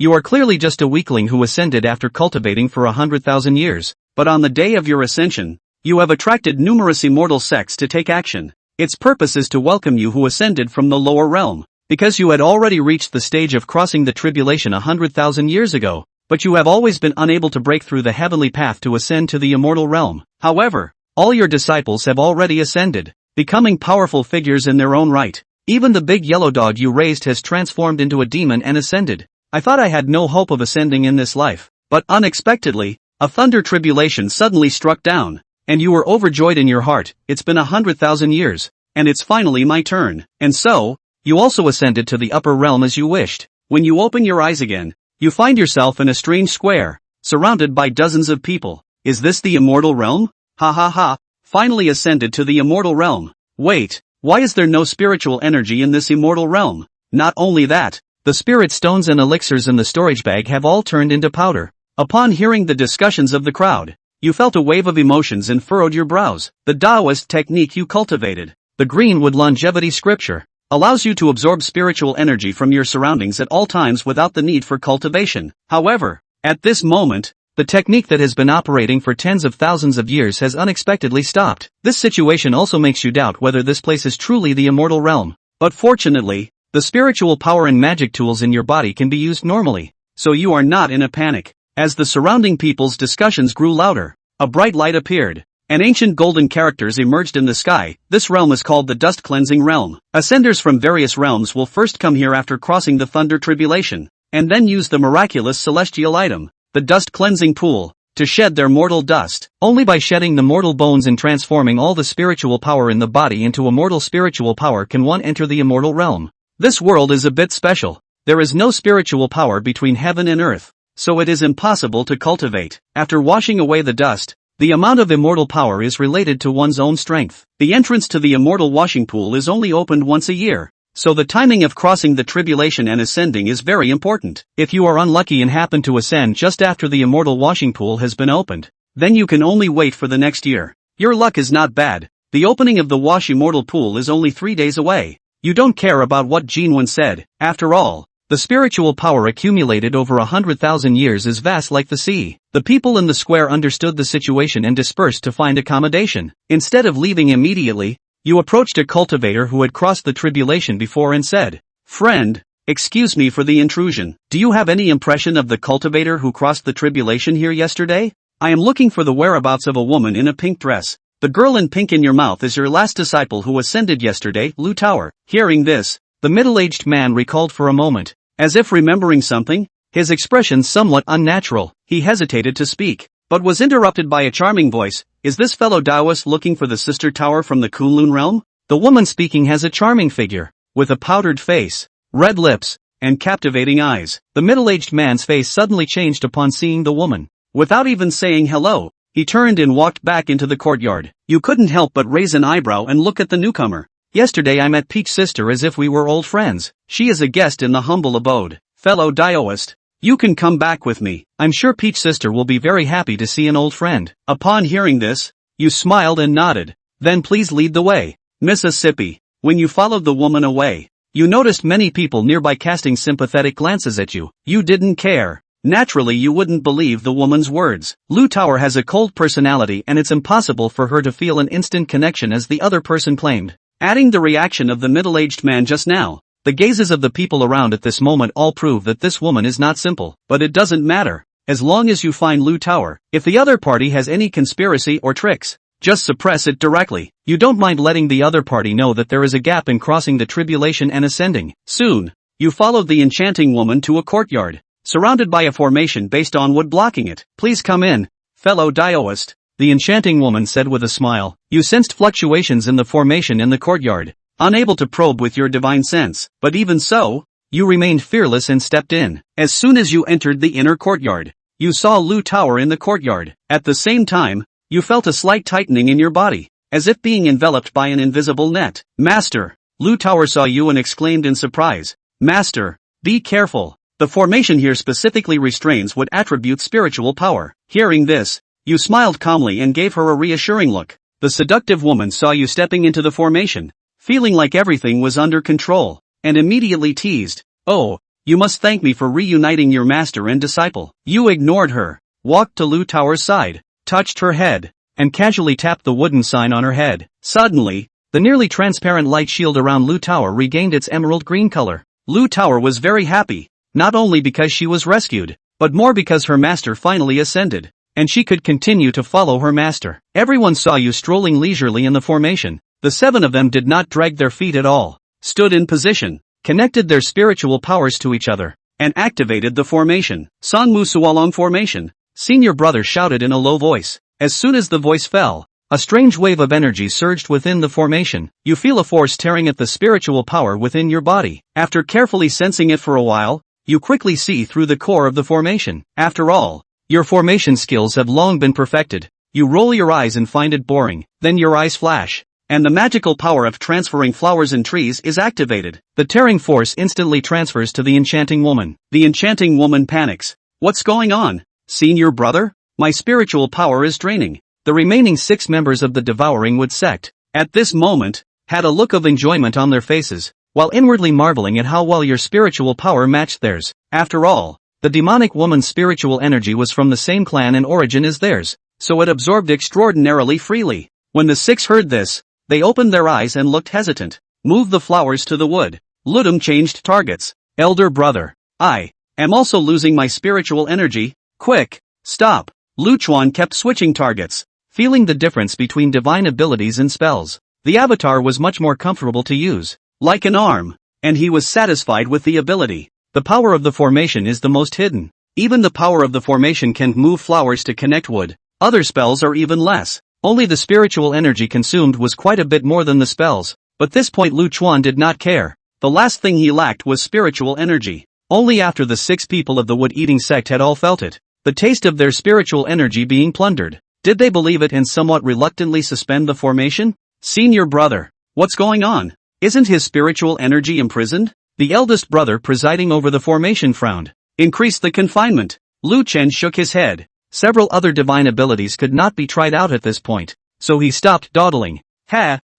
You are clearly just a weakling who ascended after cultivating for 100,000 years. But on the day of your ascension, you have attracted numerous immortal sects to take action. Its purpose is to welcome you who ascended from the lower realm, because you had already reached the stage of crossing the tribulation 100,000 years ago, but you have always been unable to break through the heavenly path to ascend to the immortal realm. However, all your disciples have already ascended, becoming powerful figures in their own right. Even the big yellow dog you raised has transformed into a demon and ascended. I thought I had no hope of ascending in this life, but unexpectedly, a thunder tribulation suddenly struck down, and you were overjoyed in your heart. It's been 100,000 years, and it's finally my turn. And so, you also ascended to the upper realm as you wished. When you open your eyes again, you find yourself in a strange square, surrounded by dozens of people. Is this the immortal realm? Ha ha ha, finally ascended to the immortal realm. Wait, why is there no spiritual energy in this immortal realm? Not only that, the spirit stones and elixirs in the storage bag have all turned into powder. Upon hearing the discussions of the crowd, you felt a wave of emotions and furrowed your brows. The Taoist technique you cultivated, the Greenwood longevity scripture, allows you to absorb spiritual energy from your surroundings at all times without the need for cultivation. However, at this moment, the technique that has been operating for tens of thousands of years has unexpectedly stopped. This situation also makes you doubt whether this place is truly the immortal realm. But fortunately, the spiritual power and magic tools in your body can be used normally, so you are not in a panic. As the surrounding people's discussions grew louder, a bright light appeared, and ancient golden characters emerged in the sky. This realm is called the Dust Cleansing Realm. Ascenders from various realms will first come here after crossing the Thunder Tribulation, and then use the miraculous celestial item, the Dust Cleansing Pool, to shed their mortal dust. Only by shedding the mortal bones and transforming all the spiritual power in the body into immortal spiritual power can one enter the immortal realm. This world is a bit special. There is no spiritual power between heaven and earth, so it is impossible to cultivate. After washing away the dust, the amount of immortal power is related to one's own strength. The entrance to the immortal washing pool is only opened once a year, so the timing of crossing the tribulation and ascending is very important. If you are unlucky and happen to ascend just after the immortal washing pool has been opened, then you can only wait for the next year. Your luck is not bad. The opening of the Wash Immortal Pool is only 3 days away. You don't care about what Jinwen said. After all, the spiritual power accumulated over 100,000 years is vast like the sea. The people in the square understood the situation and dispersed to find accommodation. Instead of leaving immediately, you approached a cultivator who had crossed the tribulation before and said, "Friend, excuse me for the intrusion. Do you have any impression of the cultivator who crossed the tribulation here yesterday? I am looking for the whereabouts of a woman in a pink dress. The girl in pink in your mouth is your last disciple who ascended yesterday, Lu Tower." Hearing this, the middle-aged man recalled for a moment, as if remembering something, his expression somewhat unnatural. He hesitated to speak, but was interrupted by a charming voice. "Is this fellow Taoist looking for the sister tower from the Kunlun realm?" The woman speaking has a charming figure, with a powdered face, red lips, and captivating eyes. The middle-aged man's face suddenly changed upon seeing the woman. Without even saying hello, he turned and walked back into the courtyard. You couldn't help but raise an eyebrow and look at the newcomer. "Yesterday I met Peach Sister as if we were old friends. She is a guest in the humble abode. Fellow Taoist, you can come back with me. I'm sure Peach Sister will be very happy to see an old friend." Upon hearing this, you smiled and nodded. "Then please lead the way." Mississippi. When you followed the woman away, you noticed many people nearby casting sympathetic glances at you. You didn't care. Naturally you wouldn't believe the woman's words. Lu Tower has a cold personality and it's impossible for her to feel an instant connection as the other person claimed. Adding the reaction of the middle-aged man just now, the gazes of the people around at this moment all prove that this woman is not simple. But it doesn't matter, as long as you find Lu Tower. If the other party has any conspiracy or tricks, just suppress it directly. You don't mind letting the other party know that there is a gap in crossing the tribulation and ascending. Soon, you followed the enchanting woman to a courtyard, surrounded by a formation based on wood blocking it. "Please come in, fellow Taoist," the enchanting woman said with a smile. You sensed fluctuations in the formation in the courtyard, unable to probe with your divine sense, but even so, you remained fearless and stepped in. As soon as you entered the inner courtyard, you saw Lu Tower in the courtyard. At the same time, you felt a slight tightening in your body, as if being enveloped by an invisible net. "Master!" Lu Tower saw you and exclaimed in surprise. "Master, be careful. The formation here specifically restrains what attributes spiritual power." Hearing this, you smiled calmly and gave her a reassuring look. The seductive woman saw you stepping into the formation, feeling like everything was under control, and immediately teased, "Oh, You must thank me for reuniting your master and disciple. Yu ignored her, walked to Lu Tower's side, touched her head, and casually tapped the wooden sign on her head. Suddenly, the nearly transparent light shield around Lu Tower regained its emerald green color. Lu Tower was very happy, not only because she was rescued, but more because her master finally ascended, and she could continue to follow her master. Everyone saw you strolling leisurely in the formation. The 7 of them did not drag their feet at all, stood in position, connected their spiritual powers to each other, and activated the formation. Sangmu Sualong formation, senior brother shouted in a low voice. As soon as the voice fell, a strange wave of energy surged within the formation. You feel a force tearing at the spiritual power within your body. After carefully sensing it for a while, you quickly see through the core of the formation. After all, your formation skills have long been perfected. You roll your eyes and find it boring, then your eyes flash, and the magical power of transferring flowers and trees is activated. The tearing force instantly transfers to the enchanting woman. The enchanting woman panics. What's going on? Senior brother? My spiritual power is draining. The remaining 6 members of the Devouring Wood sect, at this moment, had a look of enjoyment on their faces, while inwardly marveling at how well your spiritual power matched theirs. After all, the demonic woman's spiritual energy was from the same clan and origin as theirs, so it absorbed extraordinarily freely. When the 6 heard this, they opened their eyes and looked hesitant. Move the flowers to the wood. Ludum changed targets. Elder brother, I am also losing my spiritual energy. Quick, stop. Lu Chuan kept switching targets, feeling the difference between divine abilities and spells. The avatar was much more comfortable to use, like an arm, and he was satisfied with the ability. The power of the formation is the most hidden. Even the power of the formation can't move flowers to connect wood. Other spells are even less. Only the spiritual energy consumed was quite a bit more than the spells, but this point Lu Chuan did not care. The last thing he lacked was spiritual energy. Only after the 6 people of the wood-eating sect had all felt it, the taste of their spiritual energy being plundered, did they believe it and somewhat reluctantly suspend the formation? Senior brother, what's going on? Isn't his spiritual energy imprisoned? The eldest brother presiding over the formation frowned. Increase the confinement. Lu Chen shook his head. Several other divine abilities could not be tried out at this point, so he stopped dawdling.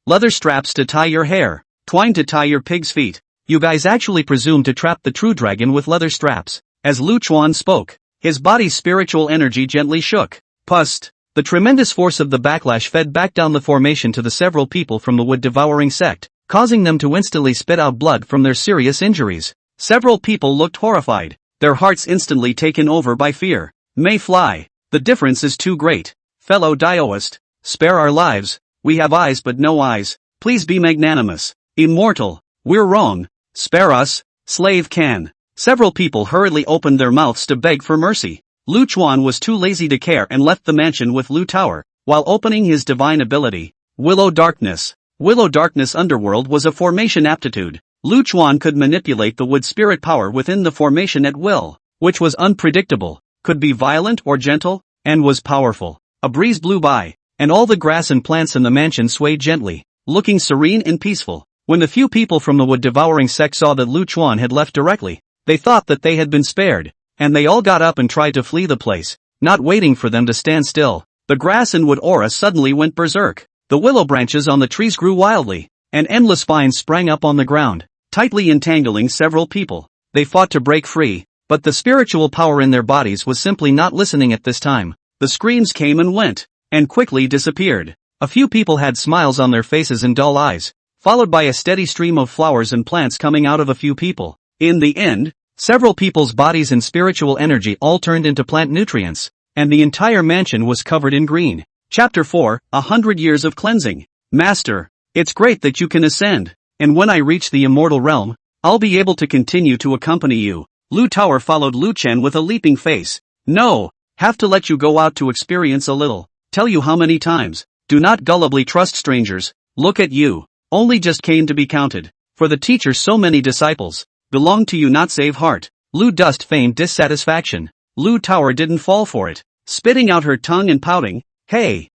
Leather straps to tie your hair, twine to tie your pig's feet. You guys actually presume to trap the true dragon with leather straps. As Lu Chuan spoke, his body's spiritual energy gently shook. Pust. The tremendous force of the backlash fed back down the formation to the several people from the wood-devouring sect, causing them to instantly spit out blood from their serious injuries. Several people looked horrified, their hearts instantly taken over by fear. May fly. The difference is too great. Fellow Daoist, spare our lives. We have eyes but no eyes. Please be magnanimous. Immortal, we're wrong. Spare us. Slave can. Several people hurriedly opened their mouths to beg for mercy. Lu Chuan was too lazy to care and left the mansion with Lu Tower, while opening his divine ability, Willow Darkness. Willow Darkness Underworld was a formation aptitude. Lu Chuan could manipulate the wood spirit power within the formation at will, which was unpredictable, could be violent or gentle, and was powerful. A breeze blew by, and all the grass and plants in the mansion swayed gently, looking serene and peaceful. When the few people from the wood-devouring sect saw that Lu Chuan had left directly, they thought that they had been spared, and they all got up and tried to flee the place, not waiting for them to stand still. The grass and wood aura suddenly went berserk. The willow branches on the trees grew wildly, and endless vines sprang up on the ground, tightly entangling several people. They fought to break free, but the spiritual power in their bodies was simply not listening at this time. The screams came and went, and quickly disappeared. A few people had smiles on their faces and dull eyes, followed by a steady stream of flowers and plants coming out of a few people. In the end, several people's bodies and spiritual energy all turned into plant nutrients, and the entire mansion was covered in green. Chapter 4, 100 Years of Cleansing. Master, it's great that you can ascend, and when I reach the immortal realm, I'll be able to continue to accompany you. Lu Tower followed Lu Chen with a leaping face. No, have to let you go out to experience a little. Tell you how many times. Do not gullibly trust strangers. Look at you. Only just came to be counted. For the teacher so many disciples. Belong to you not save heart. Lu Dust feigned dissatisfaction. Lu Tower didn't fall for it. Spitting out her tongue and pouting. Hey,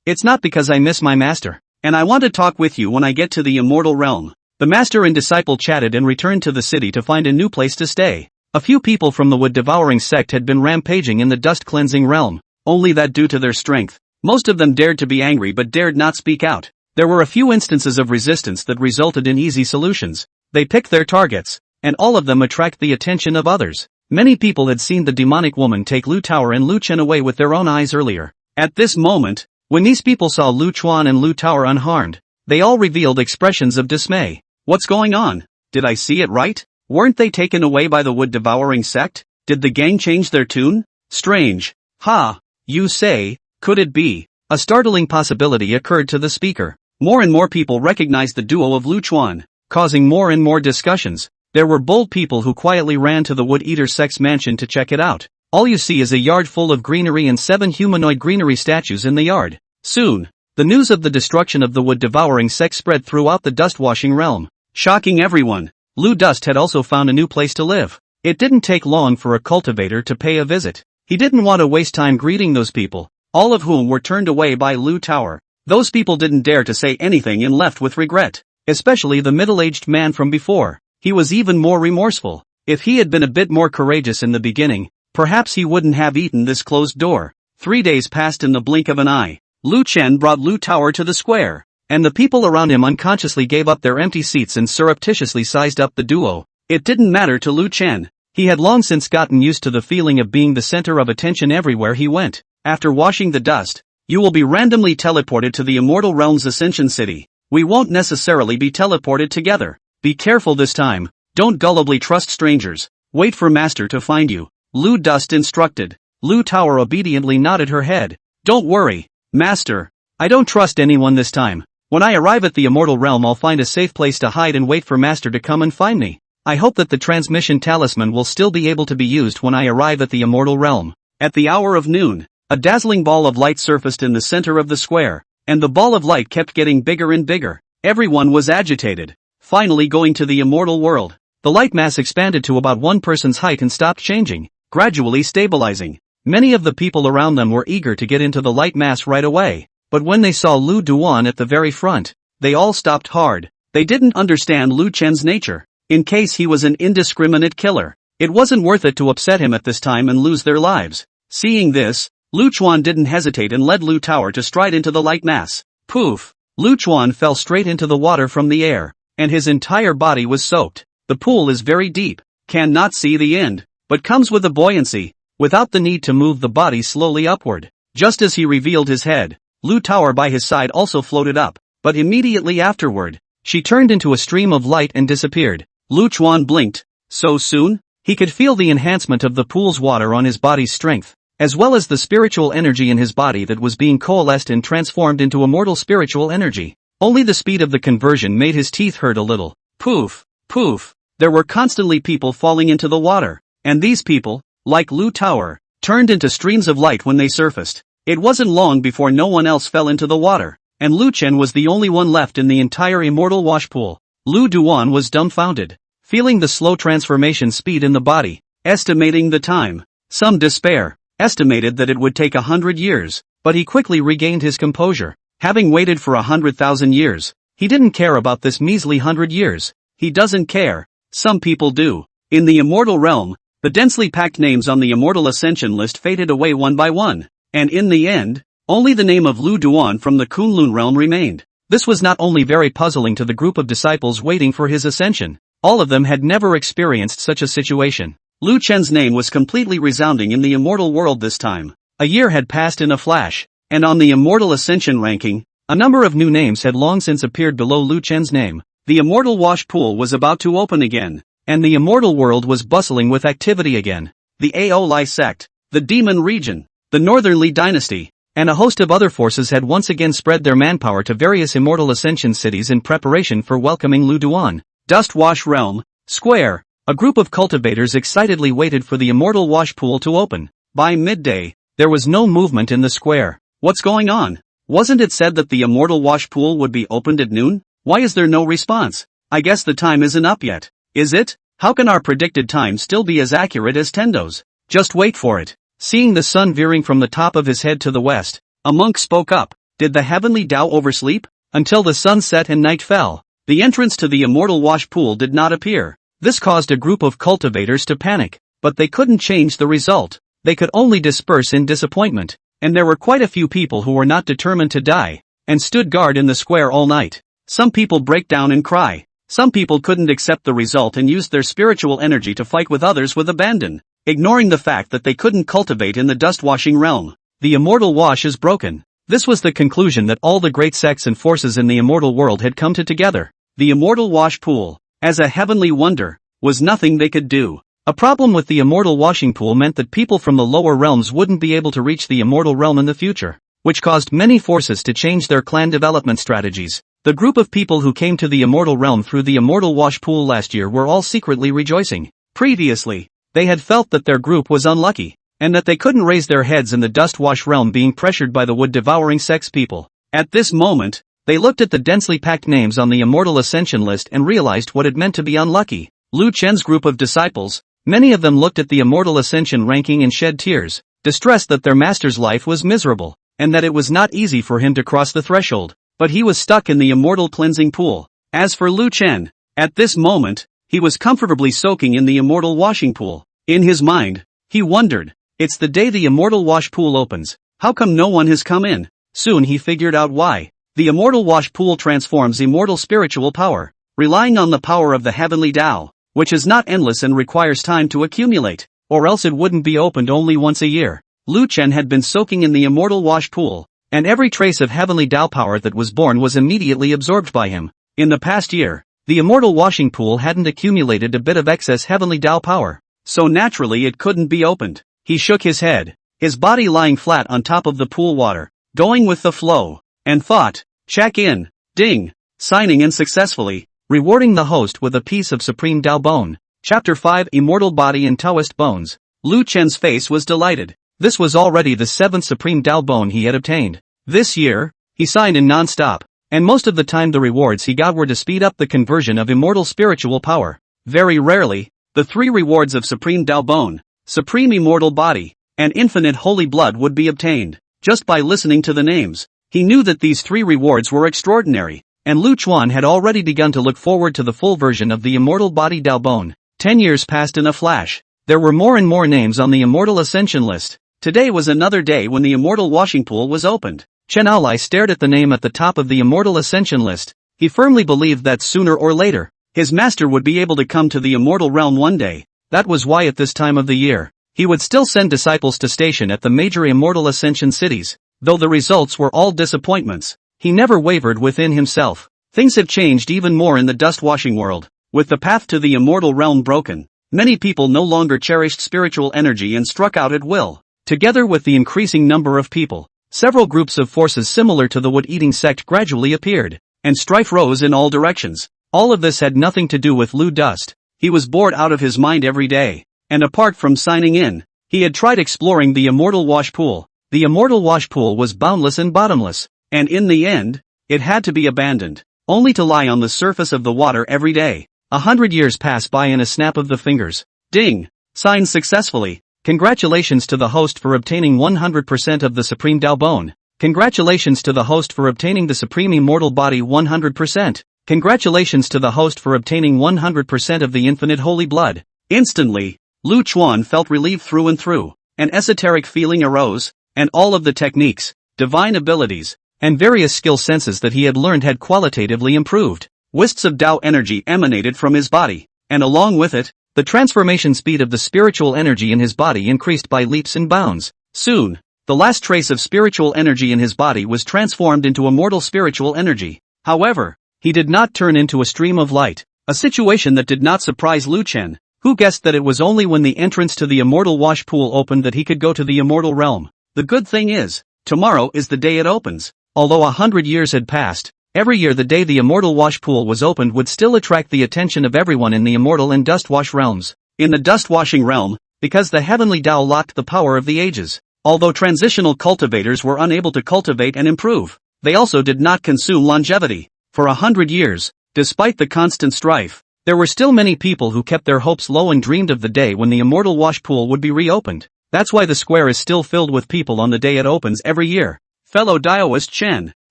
it's not because I miss my master. And I want to talk with you when I get to the immortal realm. The master and disciple chatted and returned to the city to find a new place to stay. A few people from the wood-devouring sect had been rampaging in the dust-cleansing realm, only that due to their strength, most of them dared to be angry but dared not speak out. There were a few instances of resistance that resulted in easy solutions. They picked their targets. and all of them attract the attention of others. Many people had seen the demonic woman take Lu Tower and Lu Chen away with their own eyes earlier. At this moment, when these people saw Lu Chuan and Lu Tower unharmed, they all revealed expressions of dismay. What's going on? Did I see it right? Weren't they taken away by the wood-devouring sect? Did the gang change their tune? Strange. Ha! You say, could it be? A startling possibility occurred to the speaker. More and more people recognized the duo of Lu Chuan, causing more and more discussions. There were bold people who quietly ran to the Wood-Eater sect's mansion to check it out. All you see is a yard full of greenery and 7 humanoid greenery statues in the yard. Soon, the news of the destruction of the wood-devouring sect spread throughout the dust-washing realm, shocking everyone. Lu Dust had also found a new place to live. It didn't take long for a cultivator to pay a visit. He didn't want to waste time greeting those people, all of whom were turned away by Lu Tower. Those people didn't dare to say anything and left with regret, especially the middle-aged man from before. He was even more remorseful. If he had been a bit more courageous in the beginning, perhaps he wouldn't have eaten this closed door. 3 days passed in the blink of an eye. Lu Chen brought Lu Tower to the square, and the people around him unconsciously gave up their empty seats and surreptitiously sized up the duo. It didn't matter to Lu Chen. He had long since gotten used to the feeling of being the center of attention everywhere he went. After washing the dust, you will be randomly teleported to the Immortal Realm's Ascension City. We won't necessarily be teleported together. Be careful this time. Don't gullibly trust strangers. Wait for Master to find you. Lu Dust instructed. Lu Tower obediently nodded her head. Don't worry, Master. I don't trust anyone this time. When I arrive at the Immortal Realm, I'll find a safe place to hide and wait for Master to come and find me. I hope that the transmission talisman will still be able to be used when I arrive at the Immortal Realm. At the hour of noon, a dazzling ball of light surfaced in the center of the square, and the ball of light kept getting bigger and bigger. Everyone was agitated. Finally going to the immortal world, the light mass expanded to about one person's height and stopped changing, gradually stabilizing. Many of the people around them were eager to get into the light mass right away, but when they saw Lu Duan at the very front, they all stopped hard. They didn't understand Lu Chen's nature. In case he was an indiscriminate killer, it wasn't worth it to upset him at this time and lose their lives. Seeing this, Lu Chuan didn't hesitate and led Lu Tower to stride into the light mass. Poof! Lu Chuan fell straight into the water from the air, and his entire body was soaked. The pool is very deep, cannot see the end, but comes with a buoyancy, without the need to move the body slowly upward. Just as he revealed his head, Lu Tower by his side also floated up, but immediately afterward, she turned into a stream of light and disappeared. Lu Chuan blinked. So soon? He could feel the enhancement of the pool's water on his body's strength, as well as the spiritual energy in his body that was being coalesced and transformed into immortal spiritual energy. Only the speed of the conversion made his teeth hurt a little. Poof, poof. There were constantly people falling into the water, and these people, like Lu Tower, turned into streams of light when they surfaced. It wasn't long before no one else fell into the water, and Lu Chen was the only one left in the entire immortal wash pool. Lu Duan was dumbfounded, feeling the slow transformation speed in the body, estimating the time. Some despair, estimated that it would take 100 years, but he quickly regained his composure. Having waited for 100,000 years, he didn't care about this measly 100 years. He doesn't care. Some people do. In the immortal realm, the densely packed names on the immortal ascension list faded away one by one, and in the end, only the name of Lu Duan from the Kunlun realm remained. This was not only very puzzling to the group of disciples waiting for his ascension, all of them had never experienced such a situation. Lu Chen's name was completely resounding in the immortal world this time. A year had passed in a flash, and on the immortal ascension ranking, a number of new names had long since appeared below Lu Chen's name. The immortal wash pool was about to open again, and the immortal world was bustling with activity again. The Aoli sect, the demon region, the Northern Li dynasty, and a host of other forces had once again spread their manpower to various immortal ascension cities in preparation for welcoming Lu Duan. Dust Wash Realm, Square. A group of cultivators excitedly waited for the immortal wash pool to open. By midday, there was no movement in the square. What's going on? Wasn't it said that the immortal wash pool would be opened at noon? Why is there no response? I guess the time isn't up yet. Is it? How can our predicted time still be as accurate as Tendo's? Just wait for it. Seeing the sun veering from the top of his head to the west, a monk spoke up. Did the heavenly Tao oversleep? Until the sun set and night fell, the entrance to the immortal wash pool did not appear. This caused a group of cultivators to panic, but they couldn't change the result. They could only disperse in disappointment, and there were quite a few people who were not determined to die, and stood guard in the square all night. Some people break down and cry. Some people couldn't accept the result and used their spiritual energy to fight with others with abandon, ignoring the fact that they couldn't cultivate in the dust-washing realm. The immortal wash is broken. This was the conclusion that all the great sects and forces in the immortal world had come to together. The immortal wash pool, as a heavenly wonder, was nothing they could do. A problem with the immortal washing pool meant that people from the lower realms wouldn't be able to reach the immortal realm in the future, which caused many forces to change their clan development strategies. The group of people who came to the immortal realm through the immortal wash pool last year were all secretly rejoicing. Previously, they had felt that their group was unlucky, and that they couldn't raise their heads in the dust wash realm being pressured by the wood-devouring sex people. At this moment, they looked at the densely packed names on the immortal ascension list and realized what it meant to be unlucky. Lu Chen's group of disciples, many of them looked at the immortal ascension ranking and shed tears, distressed that their master's life was miserable, and that it was not easy for him to cross the threshold. But he was stuck in the immortal cleansing pool. As for Lu Chen, at this moment, he was comfortably soaking in the immortal washing pool. In his mind, he wondered, it's the day the immortal wash pool opens. How come no one has come in? Soon he figured out why. The immortal wash pool transforms immortal spiritual power, relying on the power of the heavenly Tao, which is not endless and requires time to accumulate, or else it wouldn't be opened only once a year. Lu Chen had been soaking in the immortal wash pool, and every trace of heavenly Tao power that was born was immediately absorbed by him. In the past year, the immortal washing pool hadn't accumulated a bit of excess heavenly Tao power, so naturally it couldn't be opened. He shook his head, his body lying flat on top of the pool water, going with the flow, and thought, check in, ding, signing in successfully, rewarding the host with a piece of supreme Tao bone. Chapter 5 Immortal Body and Taoist Bones. Lu Chen's face was delighted. This was already the 7th supreme Tao bone he had obtained. This year, he signed in non-stop, and most of the time the rewards he got were to speed up the conversion of immortal spiritual power. Very rarely, the 3 rewards of supreme Tao bone, supreme immortal body, and infinite holy blood would be obtained. Just by listening to the names, he knew that these 3 rewards were extraordinary, and Lu Chuan had already begun to look forward to the full version of the immortal body Tao bone. 10 years passed in a flash. There were more and more names on the immortal ascension list. Today was another day when the immortal washing pool was opened. Chen Aolai stared at the name at the top of the immortal ascension list. He firmly believed that sooner or later, his master would be able to come to the immortal realm one day. That was why at this time of the year, he would still send disciples to station at the major immortal ascension cities. Though the results were all disappointments, he never wavered within himself. Things have changed even more in the dust-washing world. With the path to the immortal realm broken, many people no longer cherished spiritual energy and struck out at will. Together with the increasing number of people, several groups of forces similar to the wood-eating sect gradually appeared, and strife rose in all directions. All of this had nothing to do with Lu Dust. He was bored out of his mind every day, and apart from signing in, he had tried exploring the immortal wash pool. The immortal wash pool was boundless and bottomless, and in the end, it had to be abandoned, only to lie on the surface of the water every day. 100 years pass by in a snap of the fingers. Ding! Signed successfully. Congratulations to the host for obtaining 100% of the Supreme Tao Bone. Congratulations to the host for obtaining the Supreme Immortal Body 100%. Congratulations to the host for obtaining 100% of the Infinite Holy Blood. Instantly, Lu Chuan felt relief through and through. An esoteric feeling arose, and all of the techniques, divine abilities, and various skill senses that he had learned had qualitatively improved. Wisps of Tao energy emanated from his body, and along with it, the transformation speed of the spiritual energy in his body increased by leaps and bounds. Soon, the last trace of spiritual energy in his body was transformed into immortal spiritual energy. However, he did not turn into a stream of light, a situation that did not surprise Lu Chen, who guessed that it was only when the entrance to the immortal wash pool opened that he could go to the immortal realm. The good thing is, tomorrow is the day it opens. Although 100 years had passed, every year the day the immortal wash pool was opened would still attract the attention of everyone in the immortal and dust-wash realms. In the dust-washing realm, because the heavenly Tao locked the power of the ages, although transitional cultivators were unable to cultivate and improve, they also did not consume longevity. For 100 years, despite the constant strife, there were still many people who kept their hopes low and dreamed of the day when the immortal wash pool would be reopened. That's why the square is still filled with people on the day it opens every year. Fellow Daoist Chen,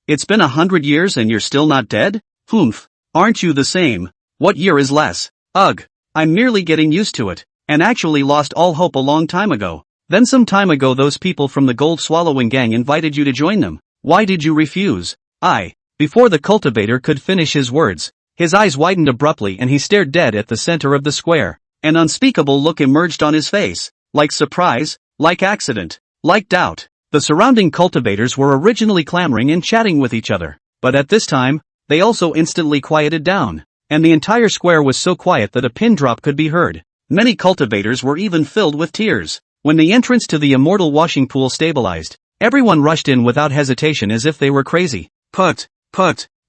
it's been 100 years and you're still not dead? Humph, aren't you the same? What year is less? Ugh, I'm merely getting used to it, and actually lost all hope a long time ago. Then some time ago those people from the gold swallowing gang invited you to join them. Why did you refuse? Before the cultivator could finish his words, His eyes widened abruptly and he stared dead at the center of the square. An unspeakable look emerged on his face, like surprise, like accident, like doubt. The surrounding cultivators were originally clamoring and chatting with each other, but at this time, they also instantly quieted down, and the entire square was so quiet that a pin drop could be heard. Many cultivators were even filled with tears. When the entrance to the immortal washing pool stabilized, everyone rushed in without hesitation as if they were crazy. Put.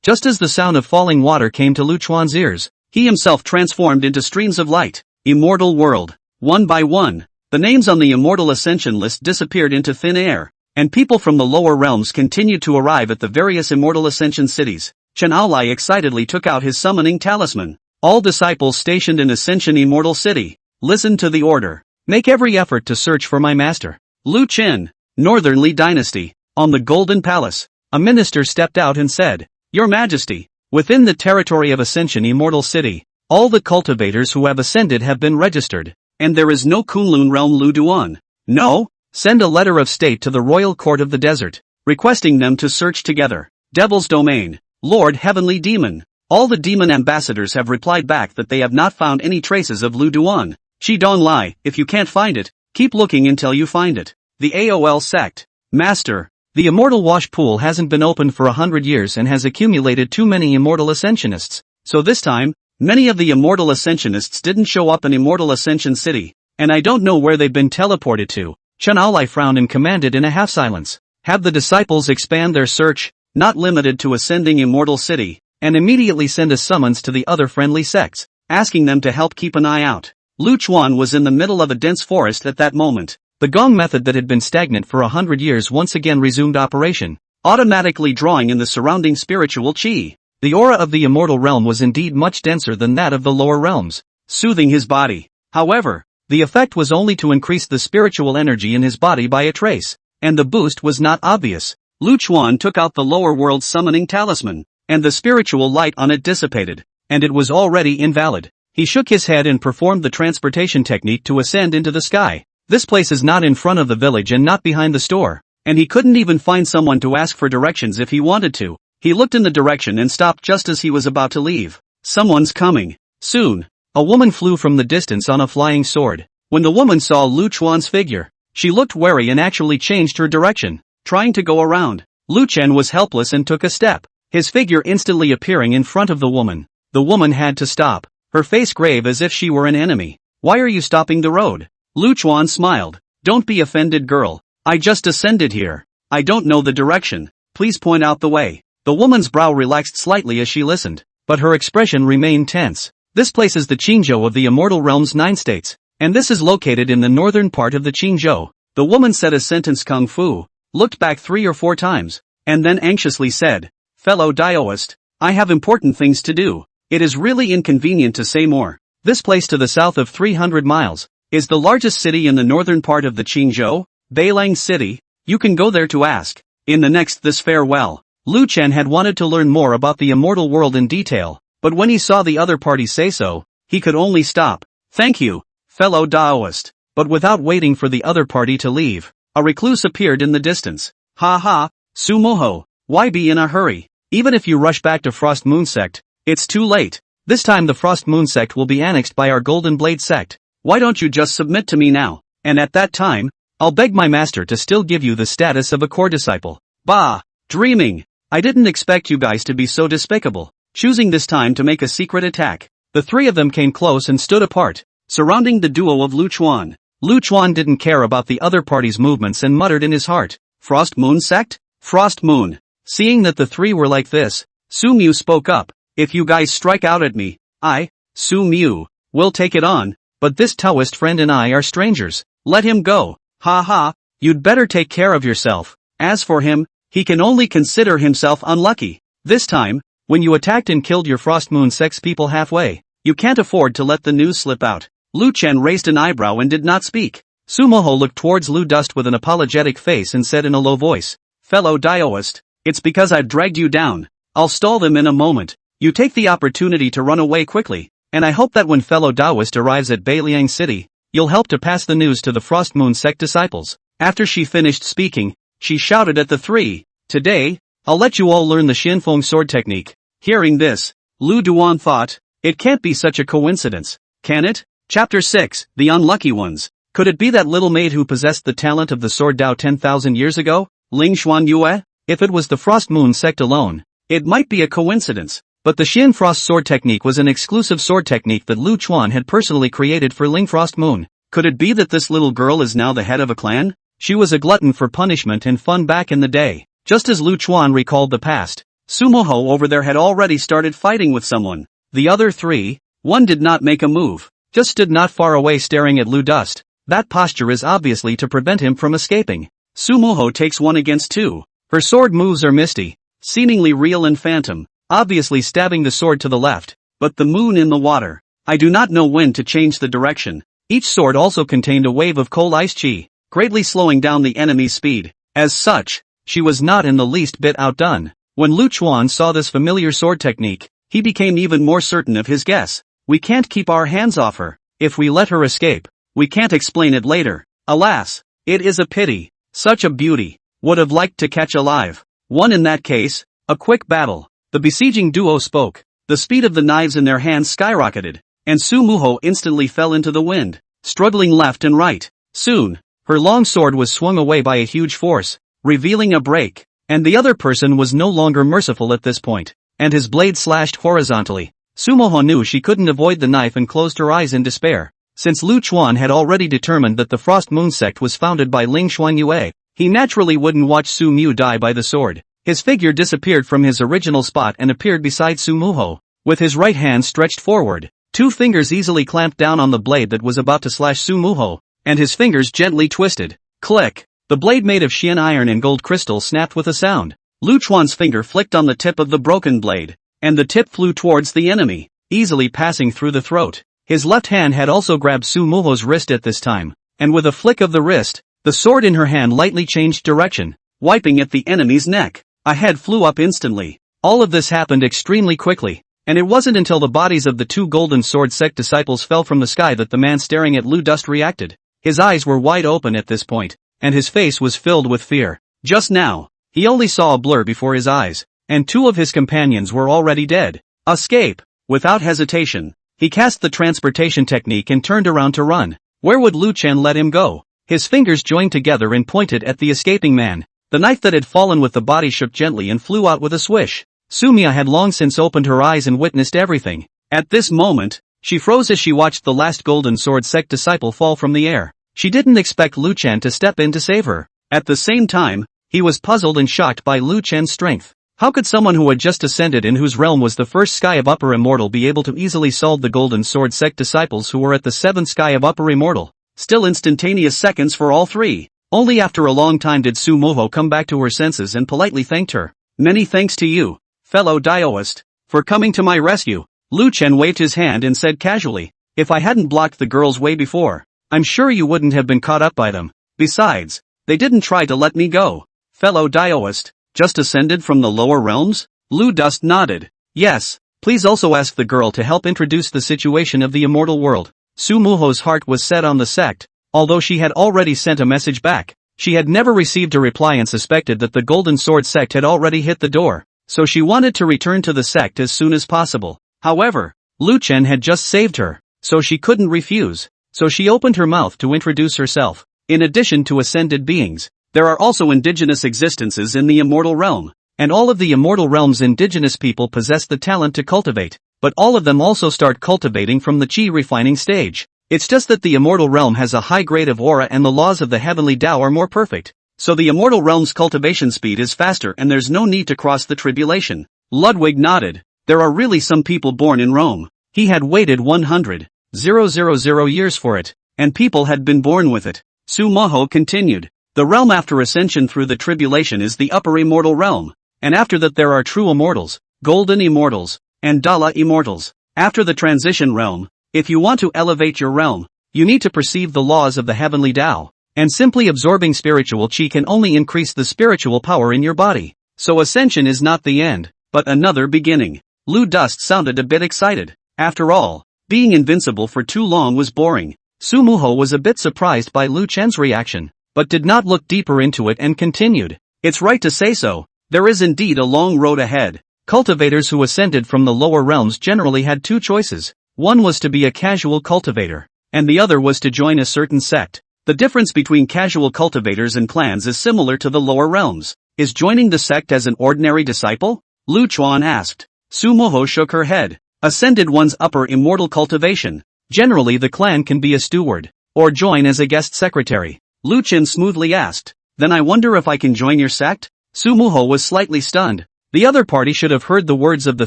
Just as the sound of falling water came to Lu Chuan's ears, he himself transformed into streams of light. Immortal world. One by one, the names on the immortal ascension list disappeared into thin air, and people from the lower realms continued to arrive at the various immortal ascension cities. Chen Aolai excitedly took out his summoning talisman. All disciples stationed in Ascension Immortal City, listen to the order. Make every effort to search for my master. Lu Chen, Northern Li Dynasty. On the Golden Palace, a minister stepped out and said, Your Majesty, within the territory of Ascension Immortal City, all the cultivators who have ascended have been registered, and there is no Kunlun realm Lu Duan. No? Send a letter of state to the royal court of the desert, requesting them to search together. Devil's Domain, Lord Heavenly Demon. All the demon ambassadors have replied back that they have not found any traces of Lu Duan. Chi Dong Lai, if you can't find it, keep looking until you find it. The AOL sect. Master, the immortal wash pool hasn't been opened for 100 years and has accumulated too many immortal ascensionists. So this time, many of the immortal ascensionists didn't show up in Immortal Ascension City, and I don't know where they've been teleported to. Chen Aolai frowned and commanded in a half-silence. Have the disciples expand their search, not limited to ascending Immortal City, and immediately send a summons to the other friendly sects, asking them to help keep an eye out. Lu Chuan was in the middle of a dense forest at that moment. The gong method that had been stagnant for 100 years once again resumed operation, automatically drawing in the surrounding spiritual qi. The aura of the immortal realm was indeed much denser than that of the lower realms, soothing his body. However, the effect was only to increase the spiritual energy in his body by a trace, and the boost was not obvious. Lu Chuan took out the lower world's summoning talisman, and the spiritual light on it dissipated, and it was already invalid. He shook his head and performed the transportation technique to ascend into the sky. This place is not in front of the village and not behind the store, and he couldn't even find someone to ask for directions if he wanted to. He looked in the direction and stopped just as he was about to leave. Someone's coming. Soon, a woman flew from the distance on a flying sword. When the woman saw Lu Chuan's figure, she looked wary and actually changed her direction, trying to go around. Lu Chen was helpless and took a step, his figure instantly appearing in front of the woman. The woman had to stop, her face grave as if she were an enemy. Why are you stopping the road? Lu Chuan smiled. Don't be offended, girl. I just ascended here. I don't know the direction. Please point out the way. The woman's brow relaxed slightly as she listened, but her expression remained tense. This place is the Qingzhou of the Immortal Realm's 9 states, and this is located in the northern part of the Qingzhou. The woman said a sentence kung fu, looked back 3 or 4 times, and then anxiously said, Fellow Daoist, I have important things to do. It is really inconvenient to say more. This place to the south of 300 miles, is the largest city in the northern part of the Qingzhou, Beilang City. You can go there to ask. In the next this farewell. Lu Chen had wanted to learn more about the immortal world in detail, but when he saw the other party say so, he could only stop. Thank you, fellow Daoist. But without waiting for the other party to leave, a recluse appeared in the distance. Ha ha, Su Moho, why be in a hurry? Even if you rush back to Frost Moon Sect, it's too late. This time the Frost Moon Sect will be annexed by our Golden Blade Sect. Why don't you just submit to me now, and at that time, I'll beg my master to still give you the status of a core disciple. Bah, dreaming. I didn't expect you guys to be so despicable. Choosing this time to make a secret attack, the 3 of them came close and stood apart, surrounding the duo of Lu Chuan. Lu Chuan didn't care about the other party's movements and muttered in his heart, Frost Moon Sect? Frost Moon. Seeing that the 3 were like this, Su Mu spoke up, if you guys strike out at me, I, Su Mu, will take it on, but this Taoist friend and I are strangers. Let him go. Ha ha, you'd better take care of yourself. As for him, he can only consider himself unlucky. This time, when you attacked and killed your Frost Moon Sect's people halfway, you can't afford to let the news slip out. Lu Chen raised an eyebrow and did not speak. Su Moho looked towards Lu Dust with an apologetic face and said in a low voice, Fellow Daoist, it's because I've dragged you down. I'll stall them in a moment. You take the opportunity to run away quickly, and I hope that when fellow Daoist arrives at Beiliang City, you'll help to pass the news to the Frost Moon Sect disciples. After she finished speaking, she shouted at the 3, Today, I'll let you all learn the Shinfeng sword technique. Hearing this, Lu Duan thought. It can't be such a coincidence, can it? Chapter 6, The Unlucky Ones. Could it be that little maid who possessed the talent of the sword Dao 10,000 years ago? Ling Xuan Yue? If it was the Frost Moon sect alone, it might be a coincidence. But the Xian Frost sword technique was an exclusive sword technique that Lu Chuan had personally created for Ling Frost Moon. Could it be that this little girl is now the head of a clan? She was a glutton for punishment and fun back in the day. Just as Lu Chuan recalled the past, Sumoho over there had already started fighting with someone. The other three, one did not make a move, just stood not far away staring at Lu Dust. That posture is obviously to prevent him from escaping. Sumoho takes 1 against 2. Her sword moves are misty, seemingly real and phantom, obviously stabbing the sword to the left, but the moon in the water. I do not know when to change the direction. Each sword also contained a wave of cold ice chi, greatly slowing down the enemy's speed. As such, she was not in the least bit outdone. When Lu Chuan saw this familiar sword technique, he became even more certain of his guess. We can't keep our hands off her. If we let her escape, we can't explain it later. Alas, it is a pity. Such a beauty. Would have liked to catch alive. One in that case, a quick battle. The besieging duo spoke. The speed of the knives in their hands skyrocketed, and Su Muho instantly fell into the wind, struggling left and right. Soon, her long sword was swung away by a huge force, revealing a break. And the other person was no longer merciful at this point, and his blade slashed horizontally. Sumoho knew she couldn't avoid the knife and closed her eyes in despair. Since Lu Chuan had already determined that the Frost Moon sect was founded by Ling Xuan Yue, he naturally wouldn't watch Su Mu die by the sword. His figure disappeared from his original spot and appeared beside Su Muho, with his right hand stretched forward. 2 fingers easily clamped down on the blade that was about to slash Su Muho, and his fingers gently twisted. Click! The blade made of Xian iron and gold crystal snapped with a sound. Lu Chuan's finger flicked on the tip of the broken blade, and the tip flew towards the enemy, easily passing through the throat. His left hand had also grabbed Su Muho's wrist at this time, and with a flick of the wrist, the sword in her hand lightly changed direction, wiping at the enemy's neck. A head flew up instantly. All of this happened extremely quickly, and it wasn't until the bodies of the 2 Golden Sword sect disciples fell from the sky that the man staring at Lu Dust reacted. His eyes were wide open at this point, and his face was filled with fear. Just now, he only saw a blur before his eyes, and 2 of his companions were already dead. Escape! Without hesitation, he cast the transportation technique and turned around to run. Where would Lu Chen let him go? His fingers joined together and pointed at the escaping man. The knife that had fallen with the body shook gently and flew out with a swish. Sumia had long since opened her eyes and witnessed everything. At this moment, she froze as she watched the last Golden Sword sect disciple fall from the air. She didn't expect Lu Chen to step in to save her. At the same time, he was puzzled and shocked by Lu Chen's strength. How could someone who had just ascended and whose realm was the first sky of Upper Immortal be able to easily solve the Golden Sword sect disciples who were at the 7th sky of Upper Immortal? Still instantaneous seconds for all 3. Only after a long time did Su Moho come back to her senses and politely thanked her. Many thanks to you, fellow Daoist, for coming to my rescue. Lu Chen waved his hand and said casually, if I hadn't blocked the girl's way before, I'm sure you wouldn't have been caught up by them. Besides, they didn't try to let me go. Fellow Daoist, just ascended from the lower realms? Lu Dust nodded. Yes, please also ask the girl to help introduce the situation of the immortal world. Su Muho's heart was set on the sect, although she had already sent a message back. She had never received a reply and suspected that the Golden Sword sect had already hit the door, so she wanted to return to the sect as soon as possible. However, Lu Chen had just saved her, so she couldn't refuse. So she opened her mouth to introduce herself. In addition to ascended beings, there are also indigenous existences in the immortal realm, and all of the immortal realm's indigenous people possess the talent to cultivate, but all of them also start cultivating from the chi refining stage. It's just that the immortal realm has a high grade of aura and the laws of the heavenly Tao are more perfect, so the immortal realm's cultivation speed is faster and there's no need to cross the tribulation. Ludwig nodded. There are really some people born in Rome. He had waited 100,000 years for it, and people had been born with it. Su Moho continued. The realm after ascension through the tribulation is the upper immortal realm, and after that there are true immortals, golden immortals, and Dala immortals. After the transition realm, if you want to elevate your realm, you need to perceive the laws of the heavenly Tao, and simply absorbing spiritual chi can only increase the spiritual power in your body. So ascension is not the end, but another beginning. Lu Dust sounded a bit excited. After all, being invincible for too long was boring. Su Muho was a bit surprised by Lu Chen's reaction, but did not look deeper into it and continued. It's right to say so. There is indeed a long road ahead, Cultivators who ascended from the lower realms generally had two choices. One was to be a casual cultivator, and the other was to join a certain sect. The difference between casual cultivators and clans is similar to the lower realms. Is joining the sect as an ordinary disciple? Lu Chuan asked. Sumoho shook her head. Ascended one's upper immortal cultivation. Generally the clan can be a steward, or join as a guest secretary. Lu Chen smoothly asked. Then I wonder if I can join your sect? Sumoho was slightly stunned. The other party should have heard the words of the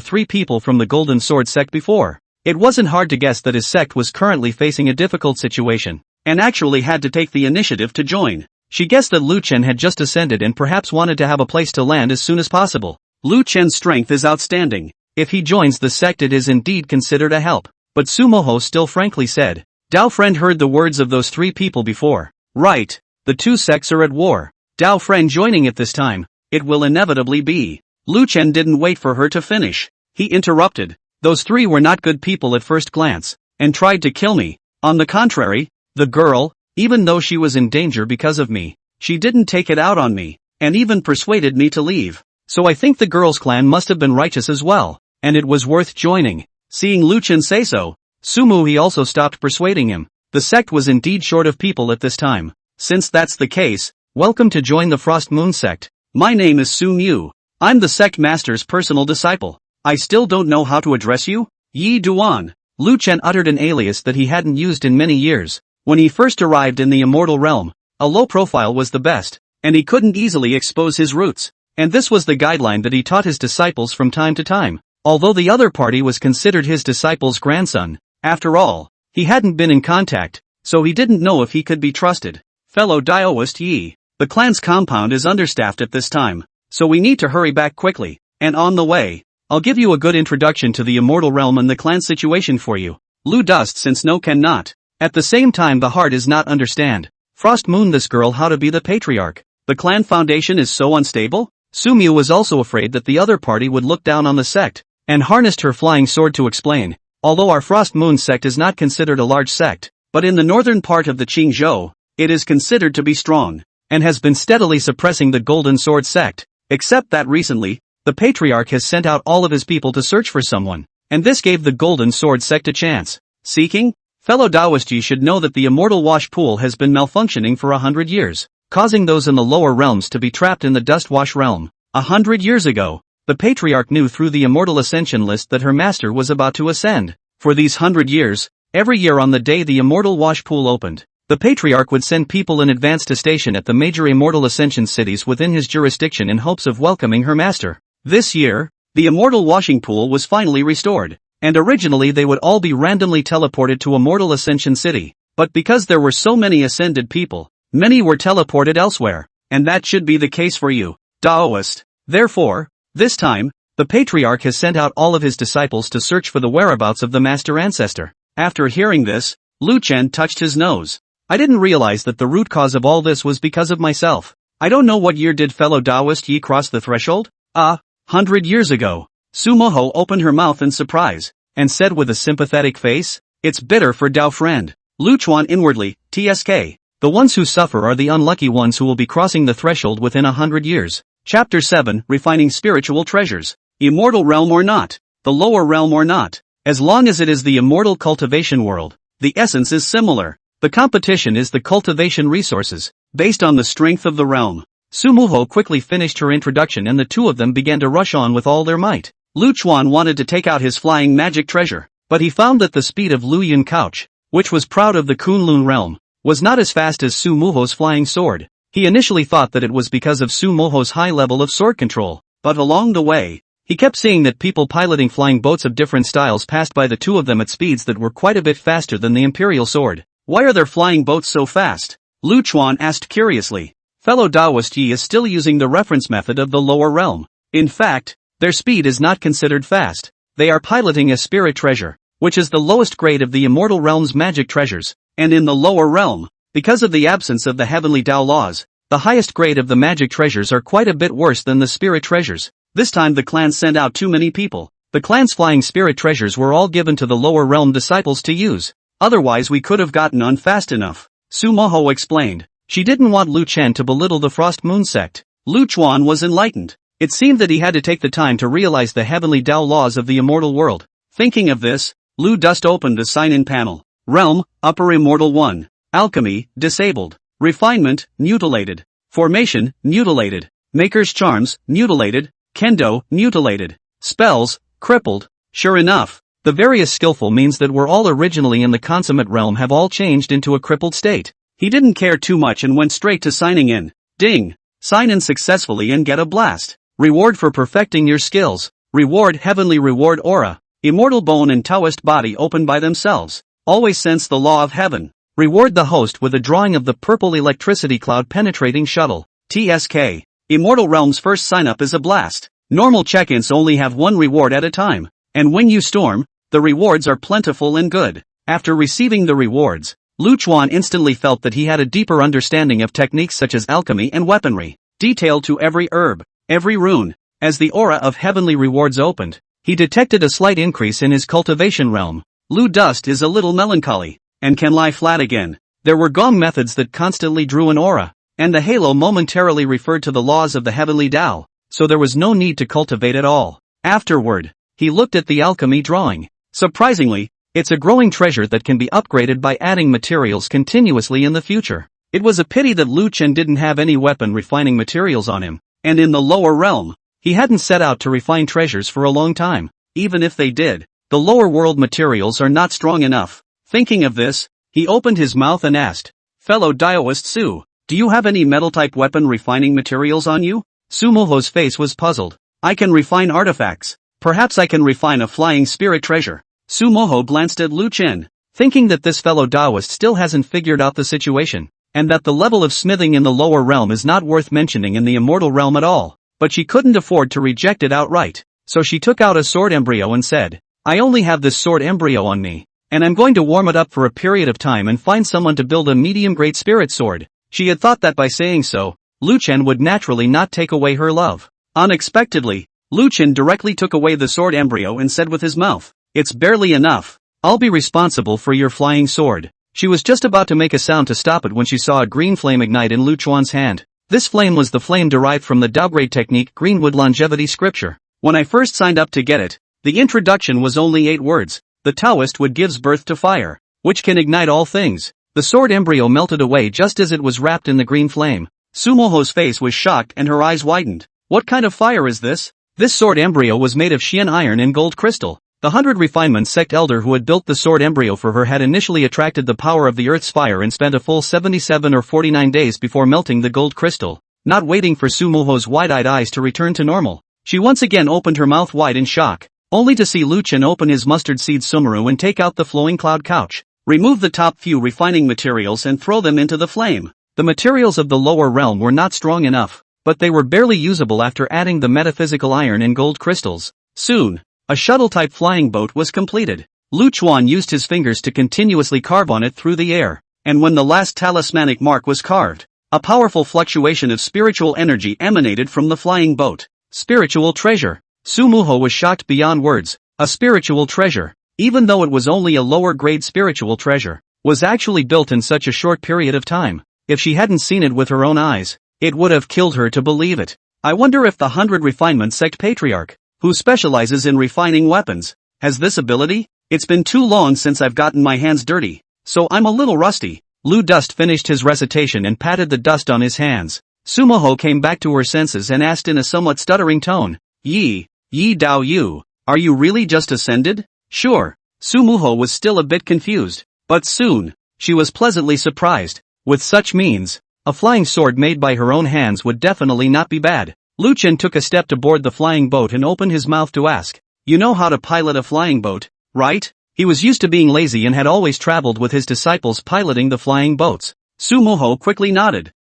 three people from the Golden Sword sect before. It wasn't hard to guess that his sect was currently facing a difficult situation, and actually had to take the initiative to join. She guessed that Lu Chen had just ascended and perhaps wanted to have a place to land as soon as possible. Lu Chen's strength is outstanding. If he joins the sect it is indeed considered a help. But Sumoho still frankly said, Dao friend heard the words of those three people before. Right. The two sects are at war. Dao friend joining at this time, it will inevitably be. Lu Chen didn't wait for her to finish. He interrupted. Those three were not good people at first glance, and tried to kill me. On the contrary, the girl, even though she was in danger because of me, she didn't take it out on me, and even persuaded me to leave. So I think the girl's clan must have been righteous as well, and it was worth joining. Seeing Lu Chen say so, Sumu also stopped persuading him. The sect was indeed short of people at this time. Since that's the case, welcome to join the Frost Moon sect. My name is Su Mu. I'm the sect master's personal disciple. I still don't know how to address you? Yi Duan. Lu Chen uttered an alias that he hadn't used in many years. When he first arrived in the immortal realm, a low profile was the best, and he couldn't easily expose his roots. And this was the guideline that he taught his disciples from time to time. Although the other party was considered his disciple's grandson, after all, he hadn't been in contact, so he didn't know if he could be trusted. Fellow Daoist Yi, the clan's compound is understaffed at this time, so we need to hurry back quickly, and on the way, I'll give you a good introduction to the immortal realm and the clan situation for you. Lu Dust since no cannot. At the same time the heart is not understand. Frost Moon this girl how to be the patriarch. The clan foundation is so unstable? Sumu was also afraid that the other party would look down on the sect, and harnessed her flying sword to explain. Although our Frost Moon sect is not considered a large sect, but in the northern part of the Qingzhou, it is considered to be strong, and has been steadily suppressing the Golden Sword sect, except that recently, the Patriarch has sent out all of his people to search for someone, and this gave the Golden Sword sect a chance. Seeking? Fellow Taoist Yi should know that the immortal wash pool has been malfunctioning for 100 years, causing those in the lower realms to be trapped in the dust wash realm. 100 years ago, the Patriarch knew through the immortal ascension list that her master was about to ascend. For these 100 years, every year on the day the immortal wash pool opened, the Patriarch would send people in advance to station at the major immortal ascension cities within his jurisdiction in hopes of welcoming her master. This year, the immortal washing pool was finally restored, and originally they would all be randomly teleported to Immortal Ascension City, but because there were so many ascended people, many were teleported elsewhere, and that should be the case for you, Daoist. Therefore, this time, the Patriarch has sent out all of his disciples to search for the whereabouts of the Master Ancestor. After hearing this, Lu Chen touched his nose. I didn't realize that the root cause of all this was because of myself. I don't know what year did fellow Taoist Yi cross the threshold? 100 years ago. Sumoho opened her mouth in surprise, and said with a sympathetic face, it's bitter for Dao friend. Lu Chuan inwardly, TSK. The ones who suffer are the unlucky ones who will be crossing the threshold within 100 years. Chapter 7, Refining Spiritual Treasures. Immortal realm or not, the lower realm or not, as long as it is the immortal cultivation world, the essence is similar. The competition is the cultivation resources, based on the strength of the realm. Sumuho quickly finished her introduction and the two of them began to rush on with all their might. Lu Chuan wanted to take out his flying magic treasure, but he found that the speed of Lu Yun Couch, which was proud of the Kunlun realm, was not as fast as Sumuho's flying sword. He initially thought that it was because of Sumuho's high level of sword control, but along the way, he kept seeing that people piloting flying boats of different styles passed by the two of them at speeds that were quite a bit faster than the Imperial sword. Why are their flying boats so fast? Lu Chuan asked curiously. Fellow Taoist Yi is still using the reference method of the lower realm. In fact, their speed is not considered fast. They are piloting a spirit treasure, which is the lowest grade of the immortal realm's magic treasures, and in the lower realm, because of the absence of the heavenly Tao laws, the highest grade of the magic treasures are quite a bit worse than the spirit treasures. This time the clan sent out too many people. The clan's flying spirit treasures were all given to the lower realm disciples to use. Otherwise we could have gotten on fast enough. Sumoho explained. She didn't want Lu Chen to belittle the Frost Moon sect. Lu Chuan was enlightened. It seemed that he had to take the time to realize the heavenly Tao laws of the immortal world. Thinking of this, Lu Dust opened the sign-in panel. Realm, Upper Immortal 1. Alchemy, disabled. Refinement, mutilated. Formation, mutilated. Maker's charms, mutilated. Kendo, mutilated. Spells, crippled. Sure enough, the various skillful means that were all originally in the consummate realm have all changed into a crippled state. He didn't care too much and went straight to signing in. Ding! Sign in successfully and get a blast. Reward for perfecting your skills. Reward heavenly reward aura. Immortal bone and Taoist body open by themselves. Always sense the law of heaven. Reward the host with a drawing of the purple electricity cloud penetrating shuttle. TSK. Immortal Realm's first sign-up is a blast. Normal check-ins only have one reward at a time. And when you storm, the rewards are plentiful and good. After receiving the rewards, Lu Chuan instantly felt that he had a deeper understanding of techniques such as alchemy and weaponry, detailed to every herb, every rune. As the aura of heavenly rewards opened, he detected a slight increase in his cultivation realm. Lu Dust is a little melancholy, and can lie flat again. There were gong methods that constantly drew an aura, and the halo momentarily referred to the laws of the heavenly Tao, so there was no need to cultivate at all. Afterward, he looked at the alchemy drawing. Surprisingly, it's a growing treasure that can be upgraded by adding materials continuously in the future. It was a pity that Lu Chen didn't have any weapon refining materials on him, and in the lower realm, he hadn't set out to refine treasures for a long time. Even if they did, the lower world materials are not strong enough. Thinking of this, he opened his mouth and asked, "Fellow Daoist Su, do you have any metal-type weapon refining materials on you?" Su Moho's face was puzzled. "I can refine artifacts. Perhaps I can refine a flying spirit treasure." Su Moho glanced at Lu Chen, thinking that this fellow Daoist still hasn't figured out the situation, and that the level of smithing in the lower realm is not worth mentioning in the immortal realm at all. But she couldn't afford to reject it outright, so she took out a sword embryo and said, "I only have this sword embryo on me, and I'm going to warm it up for a period of time and find someone to build a medium-grade spirit sword." She had thought that by saying so, Lu Chen would naturally not take away her love. Unexpectedly, Lu Chen directly took away the sword embryo and said with his mouth, "It's barely enough. I'll be responsible for your flying sword." She was just about to make a sound to stop it when she saw a green flame ignite in Lu Chuan's hand. This flame was the flame derived from the Daograde technique Greenwood Longevity Scripture. When I first signed up to get it, the introduction was only 8 words. The Taoist wood gives birth to fire, which can ignite all things. The sword embryo melted away just as it was wrapped in the green flame. Su Moho's face was shocked and her eyes widened. "What kind of fire is this?" This sword embryo was made of Xian iron and gold crystal. The 100 Refinement sect elder who had built the sword embryo for her had initially attracted the power of the earth's fire and spent a full 77 or 49 days before melting the gold crystal. Not waiting for Su Moho's wide-eyed eyes to return to normal, she once again opened her mouth wide in shock, only to see Lu Chen open his mustard seed sumaru and take out the flowing cloud couch, remove the top few refining materials and throw them into the flame. The materials of the lower realm were not strong enough, but they were barely usable after adding the metaphysical iron and gold crystals. Soon, a shuttle-type flying boat was completed. Lu Chuan used his fingers to continuously carve on it through the air, and when the last talismanic mark was carved, a powerful fluctuation of spiritual energy emanated from the flying boat. Spiritual treasure. Su Moho was shocked beyond words. A spiritual treasure, even though it was only a lower-grade spiritual treasure, was actually built in such a short period of time. If she hadn't seen it with her own eyes, it would have killed her to believe it. I wonder if the 100 Refinement sect patriarch, who specializes in refining weapons, has this ability? It's been too long since I've gotten my hands dirty, so I'm a little rusty. Lu Dust finished his recitation and patted the dust on his hands. Su Moho came back to her senses and asked in a somewhat stuttering tone, Yi Dao Yu, are you really just ascended?" "Sure." Su Moho was still a bit confused, but soon, she was pleasantly surprised. With such means, a flying sword made by her own hands would definitely not be bad. Lu Chen took a step to board the flying boat and opened his mouth to ask, "You know how to pilot a flying boat, right?" He was used to being lazy and had always traveled with his disciples piloting the flying boats. Su Moho quickly nodded.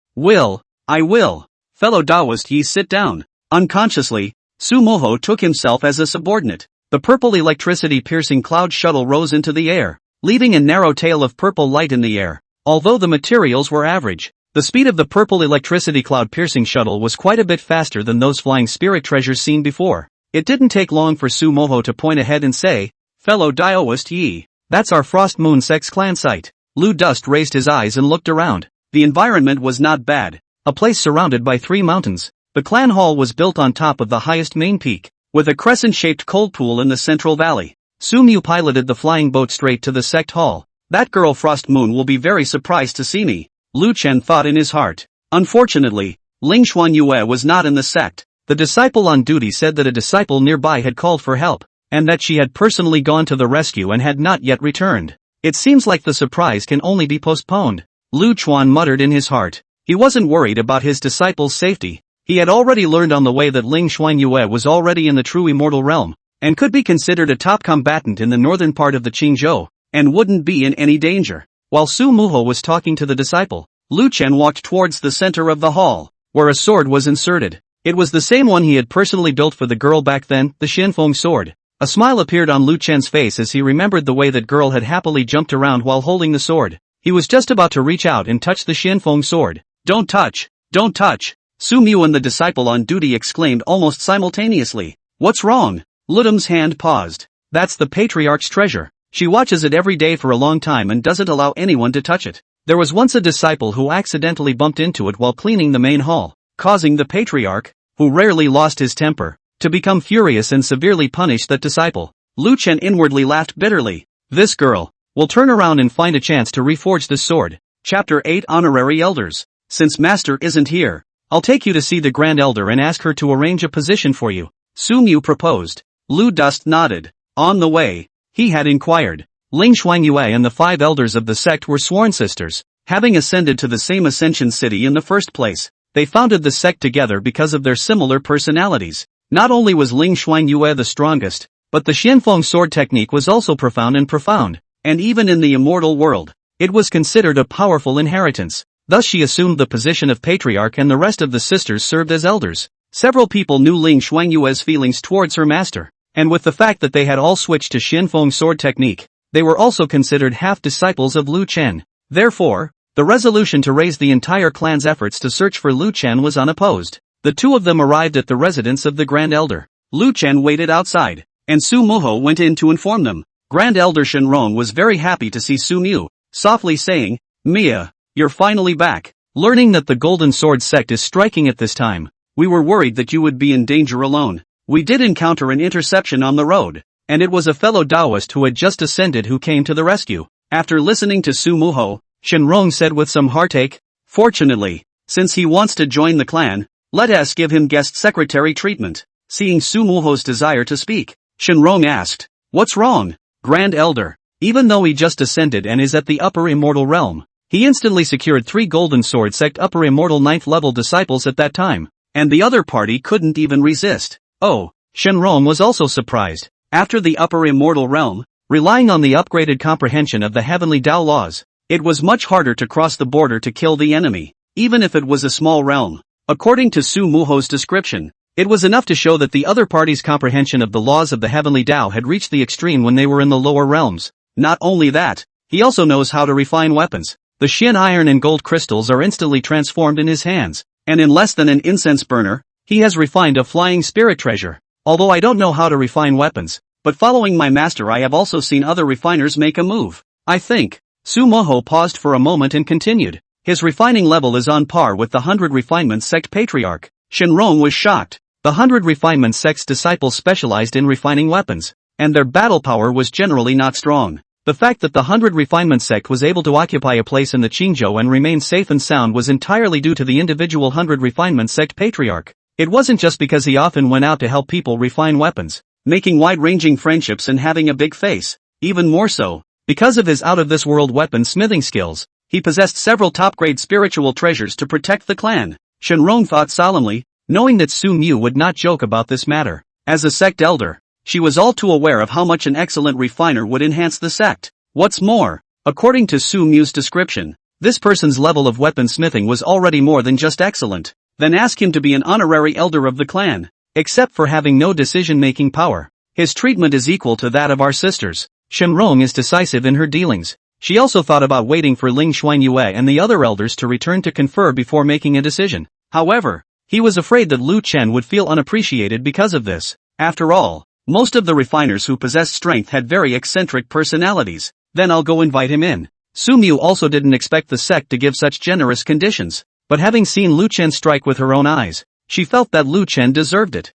I will. Fellow Taoist Yi, sit down." Unconsciously, Su Moho took himself as a subordinate. The purple electricity-piercing cloud shuttle rose into the air, leaving a narrow tail of purple light in the air. Although the materials were average, the speed of the purple electricity cloud-piercing shuttle was quite a bit faster than those flying spirit treasures seen before. It didn't take long for Su Moho to point ahead and say, "Fellow Daoist Yi, that's our Frost Moon Sex clan site." Lu Dust raised his eyes and looked around. The environment was not bad. A place surrounded by 3 mountains. The clan hall was built on top of the highest main peak, with a crescent-shaped cold pool in the central valley. Su Mu piloted the flying boat straight to the sect hall. That girl Frost Moon will be very surprised to see me, Lu Chen thought in his heart. Unfortunately, Ling Xuanyue was not in the sect. The disciple on duty said that a disciple nearby had called for help, and that she had personally gone to the rescue and had not yet returned. It seems like the surprise can only be postponed, Lu Chuan muttered in his heart. He wasn't worried about his disciple's safety. He had already learned on the way that Ling Xuanyue was already in the true immortal realm, and could be considered a top combatant in the northern part of the Qingzhou, and wouldn't be in any danger. While Su Muho was talking to the disciple, Lu Chen walked towards the center of the hall, where a sword was inserted. It was the same one he had personally built for the girl back then, the Xianfeng sword. A smile appeared on Lu Chen's face as he remembered the way that girl had happily jumped around while holding the sword. He was just about to reach out and touch the Xianfeng sword. Don't touch! Don't touch! Su Mu and the disciple on duty exclaimed almost simultaneously. What's wrong? Ludum's hand paused. That's the patriarch's treasure. She watches it every day for a long time and doesn't allow anyone to touch it. There was once a disciple who accidentally bumped into it while cleaning the main hall, causing the patriarch, who rarely lost his temper, to become furious and severely punish that disciple. Lu Chen inwardly laughed bitterly. This girl will turn around and find a chance to reforge this sword. Chapter 8 Honorary Elders. Since Master isn't here, I'll take you to see the Grand Elder and ask her to arrange a position for you, Su Mu proposed. Lu Dust nodded. On the way, he had inquired. Ling Xuanyue and the 5 elders of the sect were sworn sisters, having ascended to the same ascension city in the first place. They founded the sect together because of their similar personalities. Not only was Ling Xuanyue the strongest, but the Xianfeng sword technique was also profound, and even in the immortal world, it was considered a powerful inheritance. Thus she assumed the position of patriarch and the rest of the sisters served as elders. Several people knew Ling Xuanyue's feelings towards her master, and with the fact that they had all switched to Xianfeng sword technique, they were also considered half-disciples of Lu Chen. Therefore, the resolution to raise the entire clan's efforts to search for Lu Chen was unopposed. The two of them arrived at the residence of the Grand Elder. Lu Chen waited outside, and Su Muho went in to inform them. Grand Elder Shenrong was very happy to see Su Mu, softly saying, Mia, you're finally back. Learning that the Golden Sword sect is striking at this time, we were worried that you would be in danger alone. We did encounter an interception on the road, and it was a fellow Taoist who had just ascended who came to the rescue. After listening to Su Muho, Shenrong said with some heartache, Fortunately, since he wants to join the clan, let us give him guest secretary treatment. Seeing Su Muho's desire to speak, Shenrong asked, What's wrong, Grand Elder? Even though he just ascended and is at the upper immortal realm, he instantly secured 3 Golden Sword sect upper immortal 9th level disciples at that time, and the other party couldn't even resist. Oh, Shenrong was also surprised. After the upper immortal realm, relying on the upgraded comprehension of the heavenly Tao laws, it was much harder to cross the border to kill the enemy, even if it was a small realm. According to Su Muho's description, it was enough to show that the other party's comprehension of the laws of the heavenly Tao had reached the extreme when they were in the lower realms. Not only that, he also knows how to refine weapons. The Xin iron and gold crystals are instantly transformed in his hands, and in less than an incense burner, he has refined a flying spirit treasure. Although I don't know how to refine weapons, but following my master I have also seen other refiners make a move. I think. Su Muho paused for a moment and continued. His refining level is on par with the 100 Refinement Sect Patriarch. Shenrong was shocked. The 100 Refinement Sect's disciples specialized in refining weapons, and their battle power was generally not strong. The fact that the 100 Refinement Sect was able to occupy a place in the Qingzhou and remain safe and sound was entirely due to the individual 100 Refinement Sect Patriarch. It wasn't just because he often went out to help people refine weapons, making wide-ranging friendships and having a big face. Even more so, because of his out-of-this-world weapon smithing skills, he possessed several top-grade spiritual treasures to protect the clan. Shenrong thought solemnly, knowing that Su Mu would not joke about this matter. As a sect elder, she was all too aware of how much an excellent refiner would enhance the sect. What's more, according to Su Mu's description, this person's level of weapon smithing was already more than just excellent. Then ask him to be an honorary elder of the clan. Except for having no decision-making power, his treatment is equal to that of our sisters. Shenrong is decisive in her dealings. She also thought about waiting for Ling Xuanyue and the other elders to return to confer before making a decision. However, he was afraid that Lu Chen would feel unappreciated because of this. After all, most of the refiners who possessed strength had very eccentric personalities. Then I'll go invite him in. Su Mu also didn't expect the sect to give such generous conditions, but having seen Lu Chen strike with her own eyes, She felt that Lu Chen deserved it.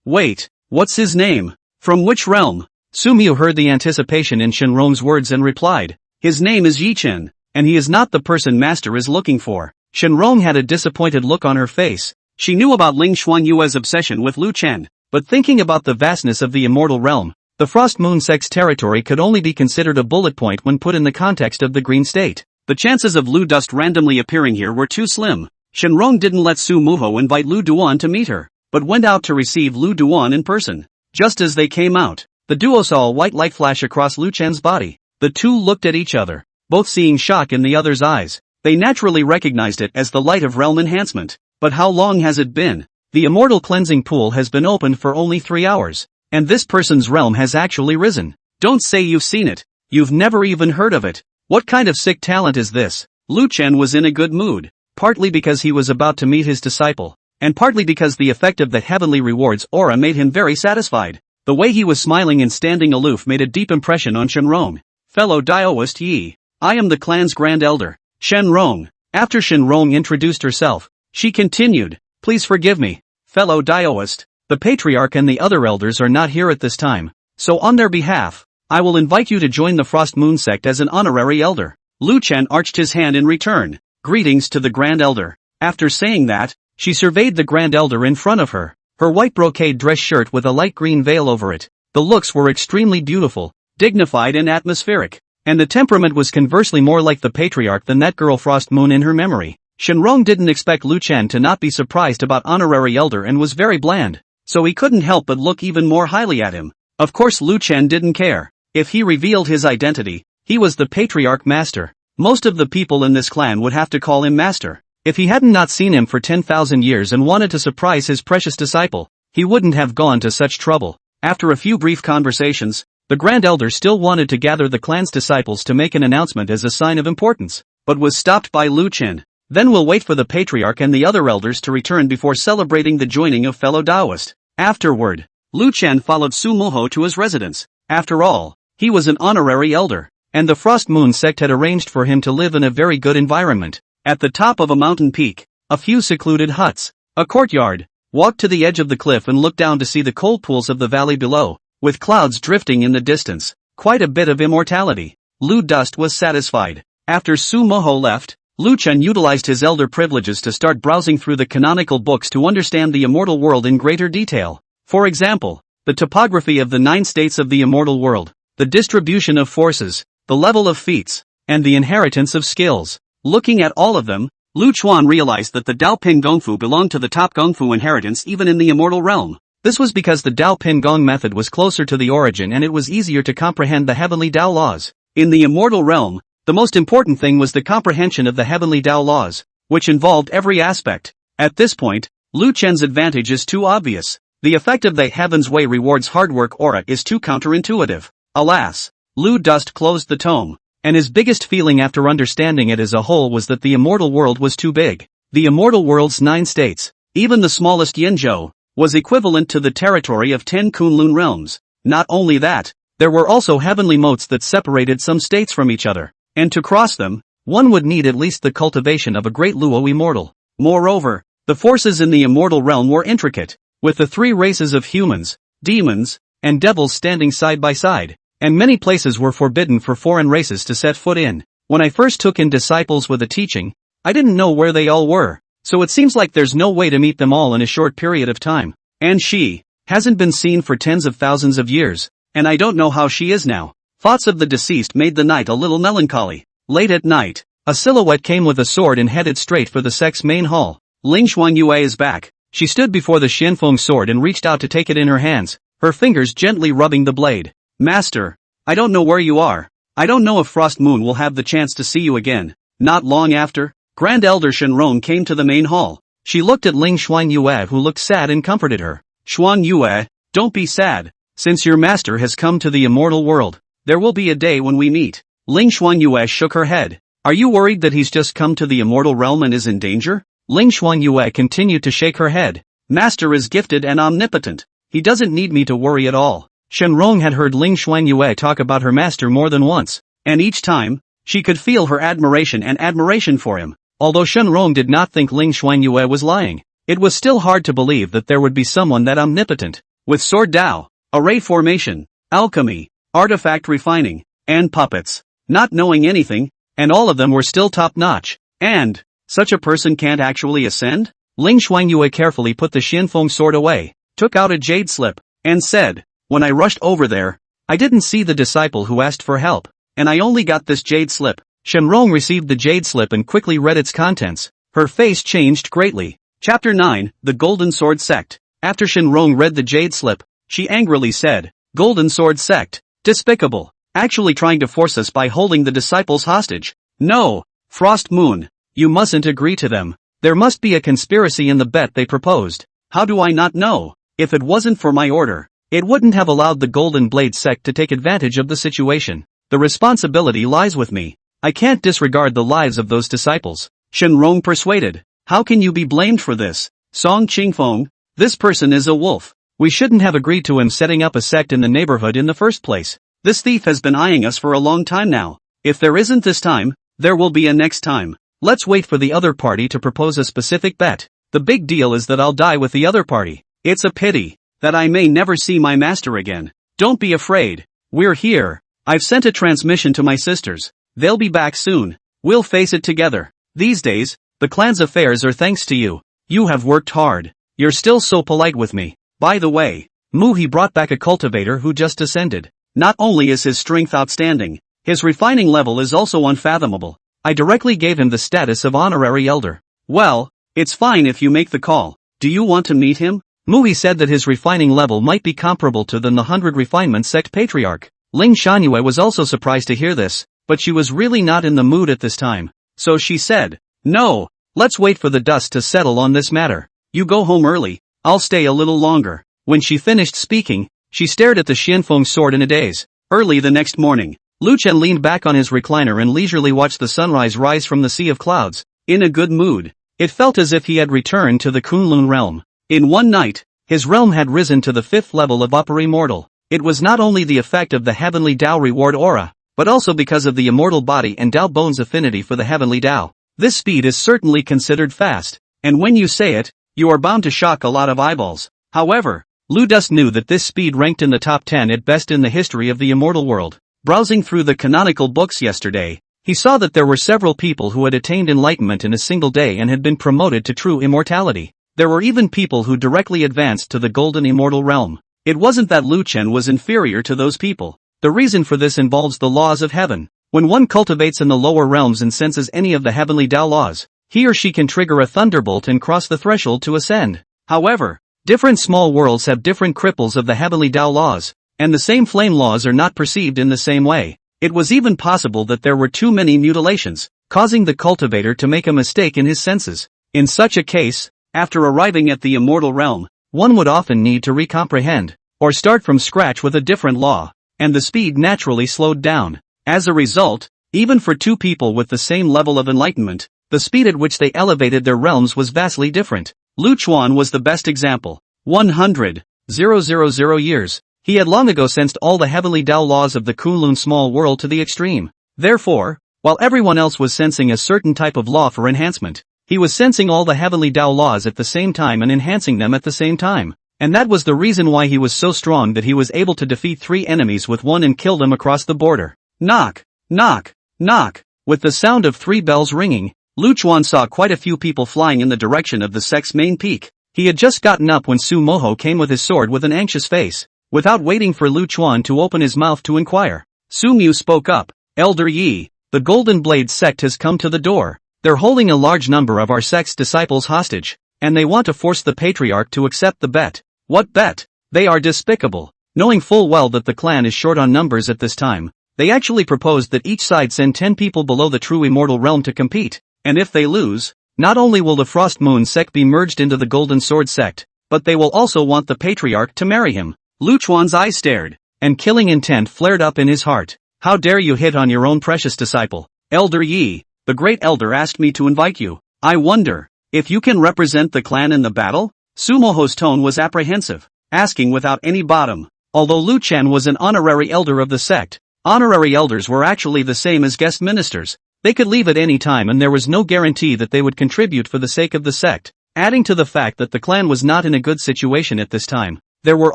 Wait, what's his name? From which realm? Su Mu heard the anticipation in Shenrong's words and replied, his name is Yi Chen, and he is not the person Master is looking for. Shenrong had a disappointed look on her face. She knew about Ling Xuanyue's obsession with Lu Chen, but thinking about the vastness of the immortal realm, the Frost Moon Sect's territory could only be considered a bullet point when put in the context of the Green State. The chances of Lu Dust randomly appearing here were too slim. Shenrong didn't let Su Muho invite Lu Duan to meet her, but went out to receive Lu Duan in person. Just as they came out, the duo saw a white light flash across Lu Chen's body. The two looked at each other, both seeing shock in the other's eyes. They naturally recognized it as the light of realm enhancement. But how long has it been? The immortal cleansing pool has been opened for only 3 hours, and this person's realm has actually risen. Don't say you've seen it. You've never even heard of it. What kind of sick talent is this? Lu Chen was in a good mood, partly because he was about to meet his disciple, and partly because the effect of the heavenly rewards aura made him very satisfied. The way he was smiling and standing aloof made a deep impression on Shenrong. Fellow Daoist Yi, I am the clan's grand elder, Shenrong. After Shenrong introduced herself, she continued, please forgive me, fellow Daoist. The patriarch and the other elders are not here at this time, so on their behalf, I will invite you to join the Frost Moon Sect as an honorary elder. Lu Chen arched his hand in return. Greetings to the grand elder. After saying that, she surveyed the grand elder in front of her. Her white brocade dress shirt with a light green veil over it. The looks were extremely beautiful, dignified and atmospheric, and the temperament was conversely more like the patriarch than that girl Frost Moon in her memory. Shenrong didn't expect Lu Chen to not be surprised about honorary elder and was very bland, so he couldn't help but look even more highly at him. Of course Lu Chen didn't care. If he revealed his identity, he was the patriarch master. Most of the people in this clan would have to call him master. If he hadn't not seen him for 10,000 years and wanted to surprise his precious disciple, he wouldn't have gone to such trouble. After a few brief conversations, the Grand Elder still wanted to gather the clan's disciples to make an announcement as a sign of importance, but was stopped by Lu Chen. Then we'll wait for the patriarch and the other elders to return before celebrating the joining of fellow Taoist. Afterward, Lu Chen followed Su Muho to his residence. After all, he was an honorary elder, and the Frost Moon Sect had arranged for him to live in a very good environment. At the top of a mountain peak, a few secluded huts, a courtyard, walked to the edge of the cliff and looked down to see the cold pools of the valley below, with clouds drifting in the distance. Quite a bit of immortality. Lu Dust was satisfied. After Su Muho left, Lu Chen utilized his elder privileges to start browsing through the canonical books to understand the immortal world in greater detail. For example, the topography of the 9 states of the immortal world, the distribution of forces, the level of feats, and the inheritance of skills. Looking at all of them, Lu Chuan realized that the Dao Ping Gongfu belonged to the top Gongfu inheritance even in the immortal realm. This was because the Dao Ping Gong method was closer to the origin and it was easier to comprehend the heavenly Dao laws. In the immortal realm, the most important thing was the comprehension of the heavenly Dao laws, which involved every aspect. At this point, Lu Chen's advantage is too obvious. The effect of the Heaven's Way rewards hard work aura is too counterintuitive. Alas, Lu Dust closed the tome, and his biggest feeling after understanding it as a whole was that the immortal world was too big. The immortal world's 9 states, even the smallest Yinzhou, was equivalent to the territory of 10 Kunlun realms. Not only that, there were also heavenly moats that separated some states from each other, and to cross them, one would need at least the cultivation of a great Luo immortal. Moreover, the forces in the immortal realm were intricate, with the 3 races of humans, demons, and devils standing side by side, and many places were forbidden for foreign races to set foot in. When I first took in disciples with a teaching, I didn't know where they all were, so it seems like there's no way to meet them all in a short period of time. And she hasn't been seen for tens of thousands of years, and I don't know how she is now. Thoughts of the deceased made the night a little melancholy. Late at night, a silhouette came with a sword and headed straight for the sect's main hall. Ling Xuanyue is back. She stood before the Xianfeng sword and reached out to take it in her hands, her fingers gently rubbing the blade. Master, I don't know where you are. I don't know if Frost Moon will have the chance to see you again. Not long after, Grand Elder Shenrong came to the main hall. She looked at Ling Xuanyue, who looked sad, and comforted her. Xuanyue, don't be sad. Since your master has come to the immortal world, there will be a day when we meet. Ling Xuanyue shook her head. Are you worried that he's just come to the immortal realm and is in danger? Ling Xuanyue continued to shake her head. Master is gifted and omnipotent. He doesn't need me to worry at all. Shenrong had heard Ling Xuanyue talk about her master more than once, and each time, she could feel her admiration for him. Although Shenrong did not think Ling Xuanyue was lying, It was still hard to believe that there would be someone that omnipotent, with sword Dao, array formation, alchemy, artifact refining, and puppets, not knowing anything, and all of them were still top-notch. And such a person can't actually ascend? Ling Xuangyue carefully put the Xianfeng sword away, took out a jade slip, and said, "When I rushed over there, I didn't see the disciple who asked for help, and I only got this jade slip." Shenrong received the jade slip and quickly read its contents. Her face changed greatly. Chapter 9, The Golden Sword Sect. After Shenrong read the jade slip, she angrily said, "Golden Sword Sect, despicable, actually trying to force us by holding the disciples hostage. No, Frost Moon, you mustn't agree to them. There must be a conspiracy in the bet they proposed. How do I not know? If it wasn't for my order, it wouldn't have allowed the Golden Blade sect to take advantage of the situation. The responsibility lies with me. I can't disregard the lives of those disciples." Shenrong persuaded. "How can you be blamed for this? Song Qingfeng, this person is a wolf. We shouldn't have agreed to him setting up a sect in the neighborhood in the first place. This thief has been eyeing us for a long time now. If there isn't this time, there will be a next time. Let's wait for the other party to propose a specific bet. The big deal is that I'll die with the other party. It's a pity that I may never see my master again. Don't be afraid. We're here. I've sent a transmission to my sisters. They'll be back soon. We'll face it together. These days, the clan's affairs are thanks to you. You have worked hard. You're still so polite with me. By the way, He brought back a cultivator who just ascended. Not only is his strength outstanding, his refining level is also unfathomable. I directly gave him the status of honorary elder. Well, it's fine if you make the call. Do you want to meet him?" He said that his refining level might be comparable to the 100 Refinement Sect Patriarch. Ling Xuangyue was also surprised to hear this, but she was really not in the mood at this time. So she said, "No, let's wait for the dust to settle on this matter. You go home early, I'll stay a little longer." When she finished speaking, she stared at the Xianfeng sword in a daze. Early the next morning, Lu Chen leaned back on his recliner and leisurely watched the sunrise rise from the sea of clouds. In a good mood, it felt as if he had returned to the Kunlun realm. In one night, his realm had risen to the 5th level of upper immortal. It was not only the effect of the heavenly Dao reward aura, but also because of the immortal body and Dao bone's affinity for the heavenly Dao. This speed is certainly considered fast, and when you say it, you are bound to shock a lot of eyeballs. However, Lu Dust knew that this speed ranked in the top 10 at best in the history of the immortal world. Browsing through the canonical books yesterday, he saw that there were several people who had attained enlightenment in a single day and had been promoted to true immortality. There were even people who directly advanced to the golden immortal realm. It wasn't that Lu Chen was inferior to those people. The reason for this involves the laws of heaven. When one cultivates in the lower realms and senses any of the heavenly Dao laws, he or she can trigger a thunderbolt and cross the threshold to ascend. However, different small worlds have different cripples of the heavenly Dao laws, and the same flame laws are not perceived in the same way. It was even possible that there were too many mutilations, causing the cultivator to make a mistake in his senses. In such a case, after arriving at the immortal realm, one would often need to recomprehend, or start from scratch with a different law, and the speed naturally slowed down. As a result, even for two people with the same level of enlightenment, the speed at which they elevated their realms was vastly different. Lu Chuan was the best example. 100,000 years. He had long ago sensed all the heavenly Dao laws of the Kunlun small world to the extreme. Therefore, while everyone else was sensing a certain type of law for enhancement, he was sensing all the heavenly Dao laws at the same time and enhancing them at the same time. And that was the reason why he was so strong that he was able to defeat 3 enemies with one and kill them across the border. Knock, knock, knock. With the sound of 3 bells ringing, Lu Chuan saw quite a few people flying in the direction of the sect's main peak. He had just gotten up when Su Moho came with his sword with an anxious face. Without waiting for Lu Chuan to open his mouth to inquire, Su Mu spoke up. "Elder Yi, the Golden Blade sect has come to the door. They're holding a large number of our sect's disciples hostage, and they want to force the Patriarch to accept the bet." "What bet?" "They are despicable. Knowing full well that the clan is short on numbers at this time, they actually proposed that each side send 10 people below the true immortal realm to compete, and if they lose, not only will the Frost Moon sect be merged into the Golden Sword sect, but they will also want the Patriarch to marry him." Lu Chuan's eyes stared, and killing intent flared up in his heart. "How dare you hit on your own precious disciple? Elder Yi, the great elder asked me to invite you. I wonder if you can represent the clan in the battle?" Sumoho's tone was apprehensive, asking without any bottom. Although Lu Chen was an honorary elder of the sect, honorary elders were actually the same as guest ministers. They could leave at any time and there was no guarantee that they would contribute for the sake of the sect. Adding to the fact that the clan was not in a good situation at this time, there were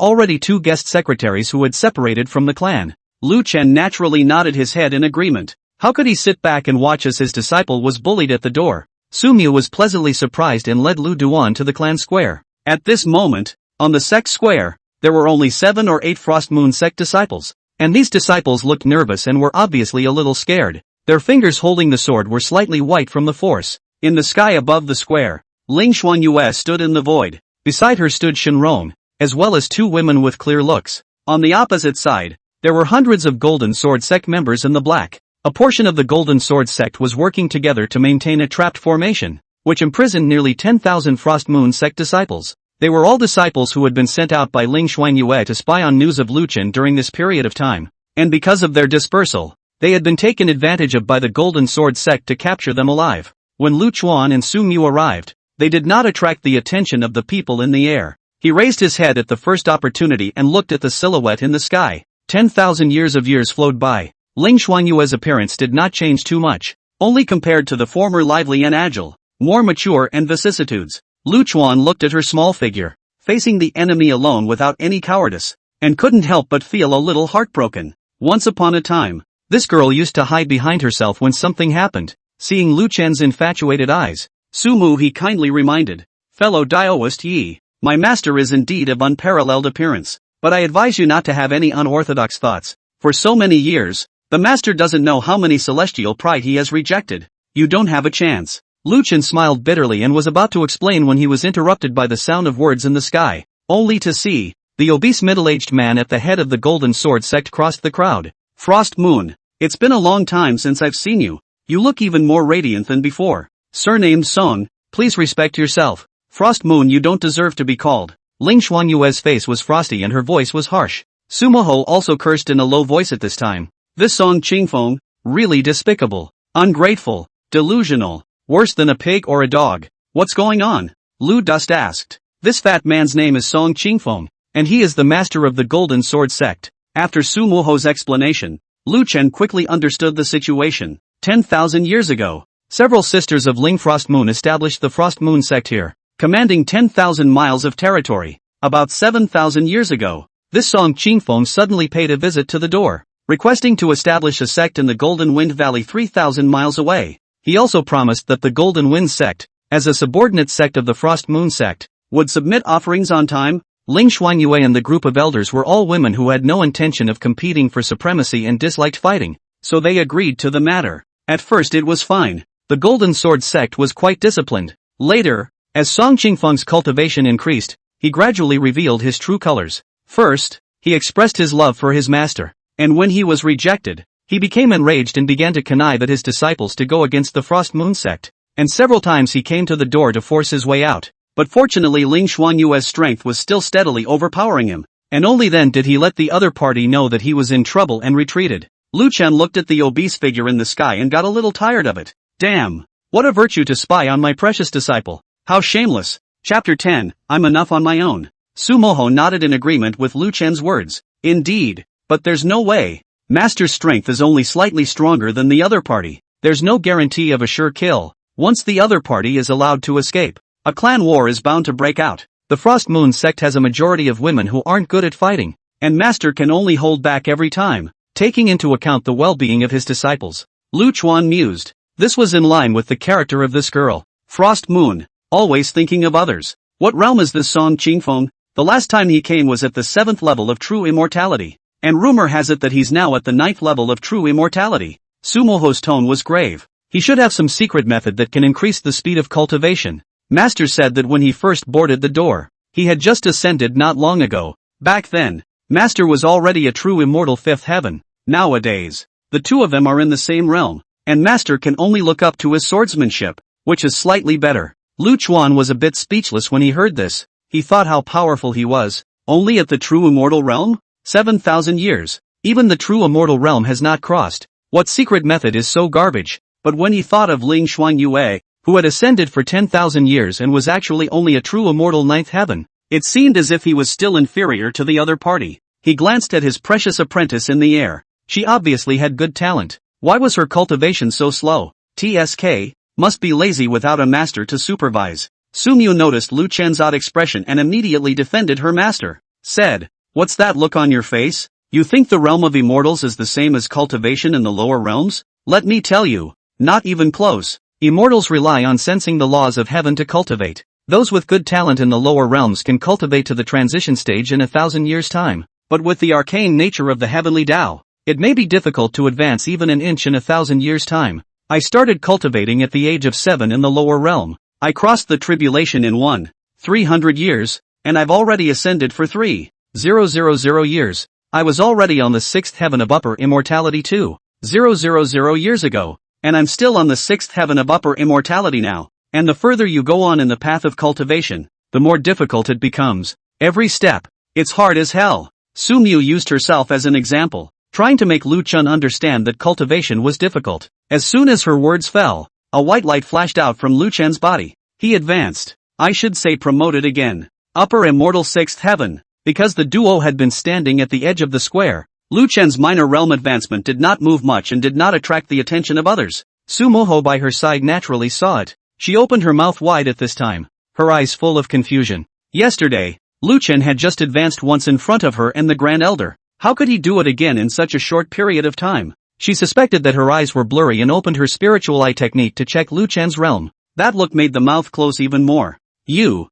already 2 guest secretaries who had separated from the clan. Lu Chen naturally nodded his head in agreement. How could he sit back and watch as his disciple was bullied at the door? Su Mu was pleasantly surprised and led Lu Duan to the clan square. At this moment, on the sect square, there were only 7 or 8 Frost Moon sect disciples, and these disciples looked nervous and were obviously a little scared. Their fingers holding the sword were slightly white from the force. In the sky above the square, Ling Xuanyue stood in the void. Beside her stood Shenrong, as well as 2 women with clear looks. On the opposite side, there were hundreds of Golden Sword sect members in the black. A portion of the Golden Sword sect was working together to maintain a trapped formation, which imprisoned nearly 10,000 Frost Moon sect disciples. They were all disciples who had been sent out by Ling Xuanyue to spy on news of Lu Chen during this period of time, and because of their dispersal, they had been taken advantage of by the Golden Sword sect to capture them alive. When Lu Chuan and Su Mu arrived, they did not attract the attention of the people in the air. He raised his head at the first opportunity and looked at the silhouette in the sky. 10,000 years flowed by. Ling Xuanyue's appearance did not change too much, only compared to the former lively and agile, more mature and vicissitudes. Lu Chuan looked at her small figure, facing the enemy alone without any cowardice, and couldn't help but feel a little heartbroken. Once upon a time, this girl used to hide behind herself when something happened. Seeing Lu Chen's infatuated eyes, Su Mu he kindly reminded, "Fellow Daoist Yi, my master is indeed of unparalleled appearance, but I advise you not to have any unorthodox thoughts. For so many years, the master doesn't know how many celestial pride he has rejected. You don't have a chance." Lu Chen smiled bitterly and was about to explain when he was interrupted by the sound of words in the sky, only to see the obese middle-aged man at the head of the Golden Sword sect crossed the crowd. "Frost Moon, it's been a long time since I've seen you. You look even more radiant than before. Surnamed Song, please respect yourself. Frost Moon, you don't deserve to be called." Ling Xuanyue's face was frosty and her voice was harsh. Sumoho also cursed in a low voice at this time. "This Song Qingfeng, really despicable, ungrateful, delusional, worse than a pig or a dog. What's going on?" Lu Dust asked. "This fat man's name is Song Qingfeng, and he is the master of the Golden Sword sect." After Sumoho's explanation, Lu Chen quickly understood the situation. 10,000 years ago, several sisters of Ling Frost Moon established the Frost Moon sect here, commanding 10,000 miles of territory. About 7,000 years ago, this Song Qingfeng suddenly paid a visit to the door, requesting to establish a sect in the Golden Wind Valley 3,000 miles away. He also promised that the Golden Wind sect, as a subordinate sect of the Frost Moon sect, would submit offerings on time. Ling Xuanyue and the group of elders were all women who had no intention of competing for supremacy and disliked fighting, so they agreed to the matter. At first it was fine. The Golden Sword sect was quite disciplined. Later, as Song Qingfeng's cultivation increased, he gradually revealed his true colors. First, he expressed his love for his master, and when he was rejected, he became enraged and began to connive at his disciples to go against the Frost Moon sect, and several times he came to the door to force his way out. But fortunately Ling Xuanyue's strength was still steadily overpowering him, and only then did he let the other party know that he was in trouble and retreated. Lu Chen looked at the obese figure in the sky and got a little tired of it. Damn! What a virtue to spy on my precious disciple. How shameless. Chapter 10, I'm enough on my own. Sumoho nodded in agreement with Lu Chen's words. Indeed, but there's no way. Master's strength is only slightly stronger than the other party. There's no guarantee of a sure kill. Once the other party is allowed to escape, a clan war is bound to break out. The Frost Moon sect has a majority of women who aren't good at fighting, and Master can only hold back every time, taking into account the well-being of his disciples. Lu Chuan mused. This was in line with the character of this girl. Frost Moon, always thinking of others. What realm is this Song Qingfeng? The last time he came was at the 7th level of true immortality, and rumor has it that he's now at the 9th level of true immortality. Sumoho's tone was grave. He should have some secret method that can increase the speed of cultivation. Master said that when he first boarded the door, he had just ascended not long ago. Back then, Master was already a true immortal 5th heaven. Nowadays, the two of them are in the same realm, and Master can only look up to his swordsmanship, which is slightly better. Lu Chuan was a bit speechless when he heard this. He thought how powerful he was. Only at the true immortal realm? 7,000 years. Even the true immortal realm has not crossed. What secret method is so garbage? But when he thought of Ling Xuanyue, who had ascended for 10,000 years and was actually only a true immortal 9th heaven, it seemed as if he was still inferior to the other party. He glanced at his precious apprentice in the air. She obviously had good talent. Why was her cultivation so slow? TSK, must be lazy without a master to supervise. Sumyu noticed Lu Chen's odd expression and immediately defended her master. Said, "What's that look on your face? You think the realm of immortals is the same as cultivation in the lower realms? Let me tell you, not even close. Immortals rely on sensing the laws of heaven to cultivate. Those with good talent in the lower realms can cultivate to the transition stage in 1,000 years' time. But with the arcane nature of the heavenly Tao, it may be difficult to advance even an inch in 1,000 years' time. I started cultivating at the age of 7 in the lower realm. I crossed the tribulation in 300 years, and I've already ascended for 3,000 years. I was already on the 6th heaven of upper immortality 2,000 years ago, and I'm still on the 6th heaven of upper immortality now. And the further you go on in the path of cultivation, the more difficult it becomes. Every step, it's hard as hell." Sumyu used herself as an example, trying to make Lu Chen understand that cultivation was difficult. As soon as her words fell, a white light flashed out from Lu Chen's body. He advanced. I should say promoted again. Upper Immortal 6th Heaven. Because the duo had been standing at the edge of the square, Lu Chen's minor realm advancement did not move much and did not attract the attention of others. Sumoho by her side naturally saw it. She opened her mouth wide at this time, her eyes full of confusion. Yesterday, Lu Chen had just advanced once in front of her and the Grand Elder. How could he do it again in such a short period of time? She suspected that her eyes were blurry and opened her spiritual eye technique to check Lu Chen's realm. That look made the mouth close even more. You,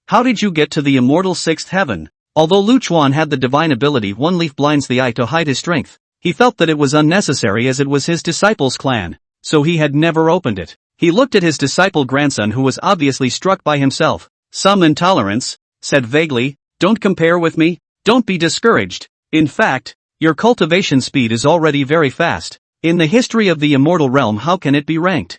how did you get to the immortal 6th heaven? Although Lu Chuan had the divine ability One Leaf blinds the eye to hide his strength, he felt that it was unnecessary as it was his disciple's clan, so he had never opened it. He looked at his disciple grandson who was obviously struck by himself. Some intolerance, said vaguely, don't compare with me, don't be discouraged. In fact, your cultivation speed is already very fast. In the history of the immortal realm how can it be ranked?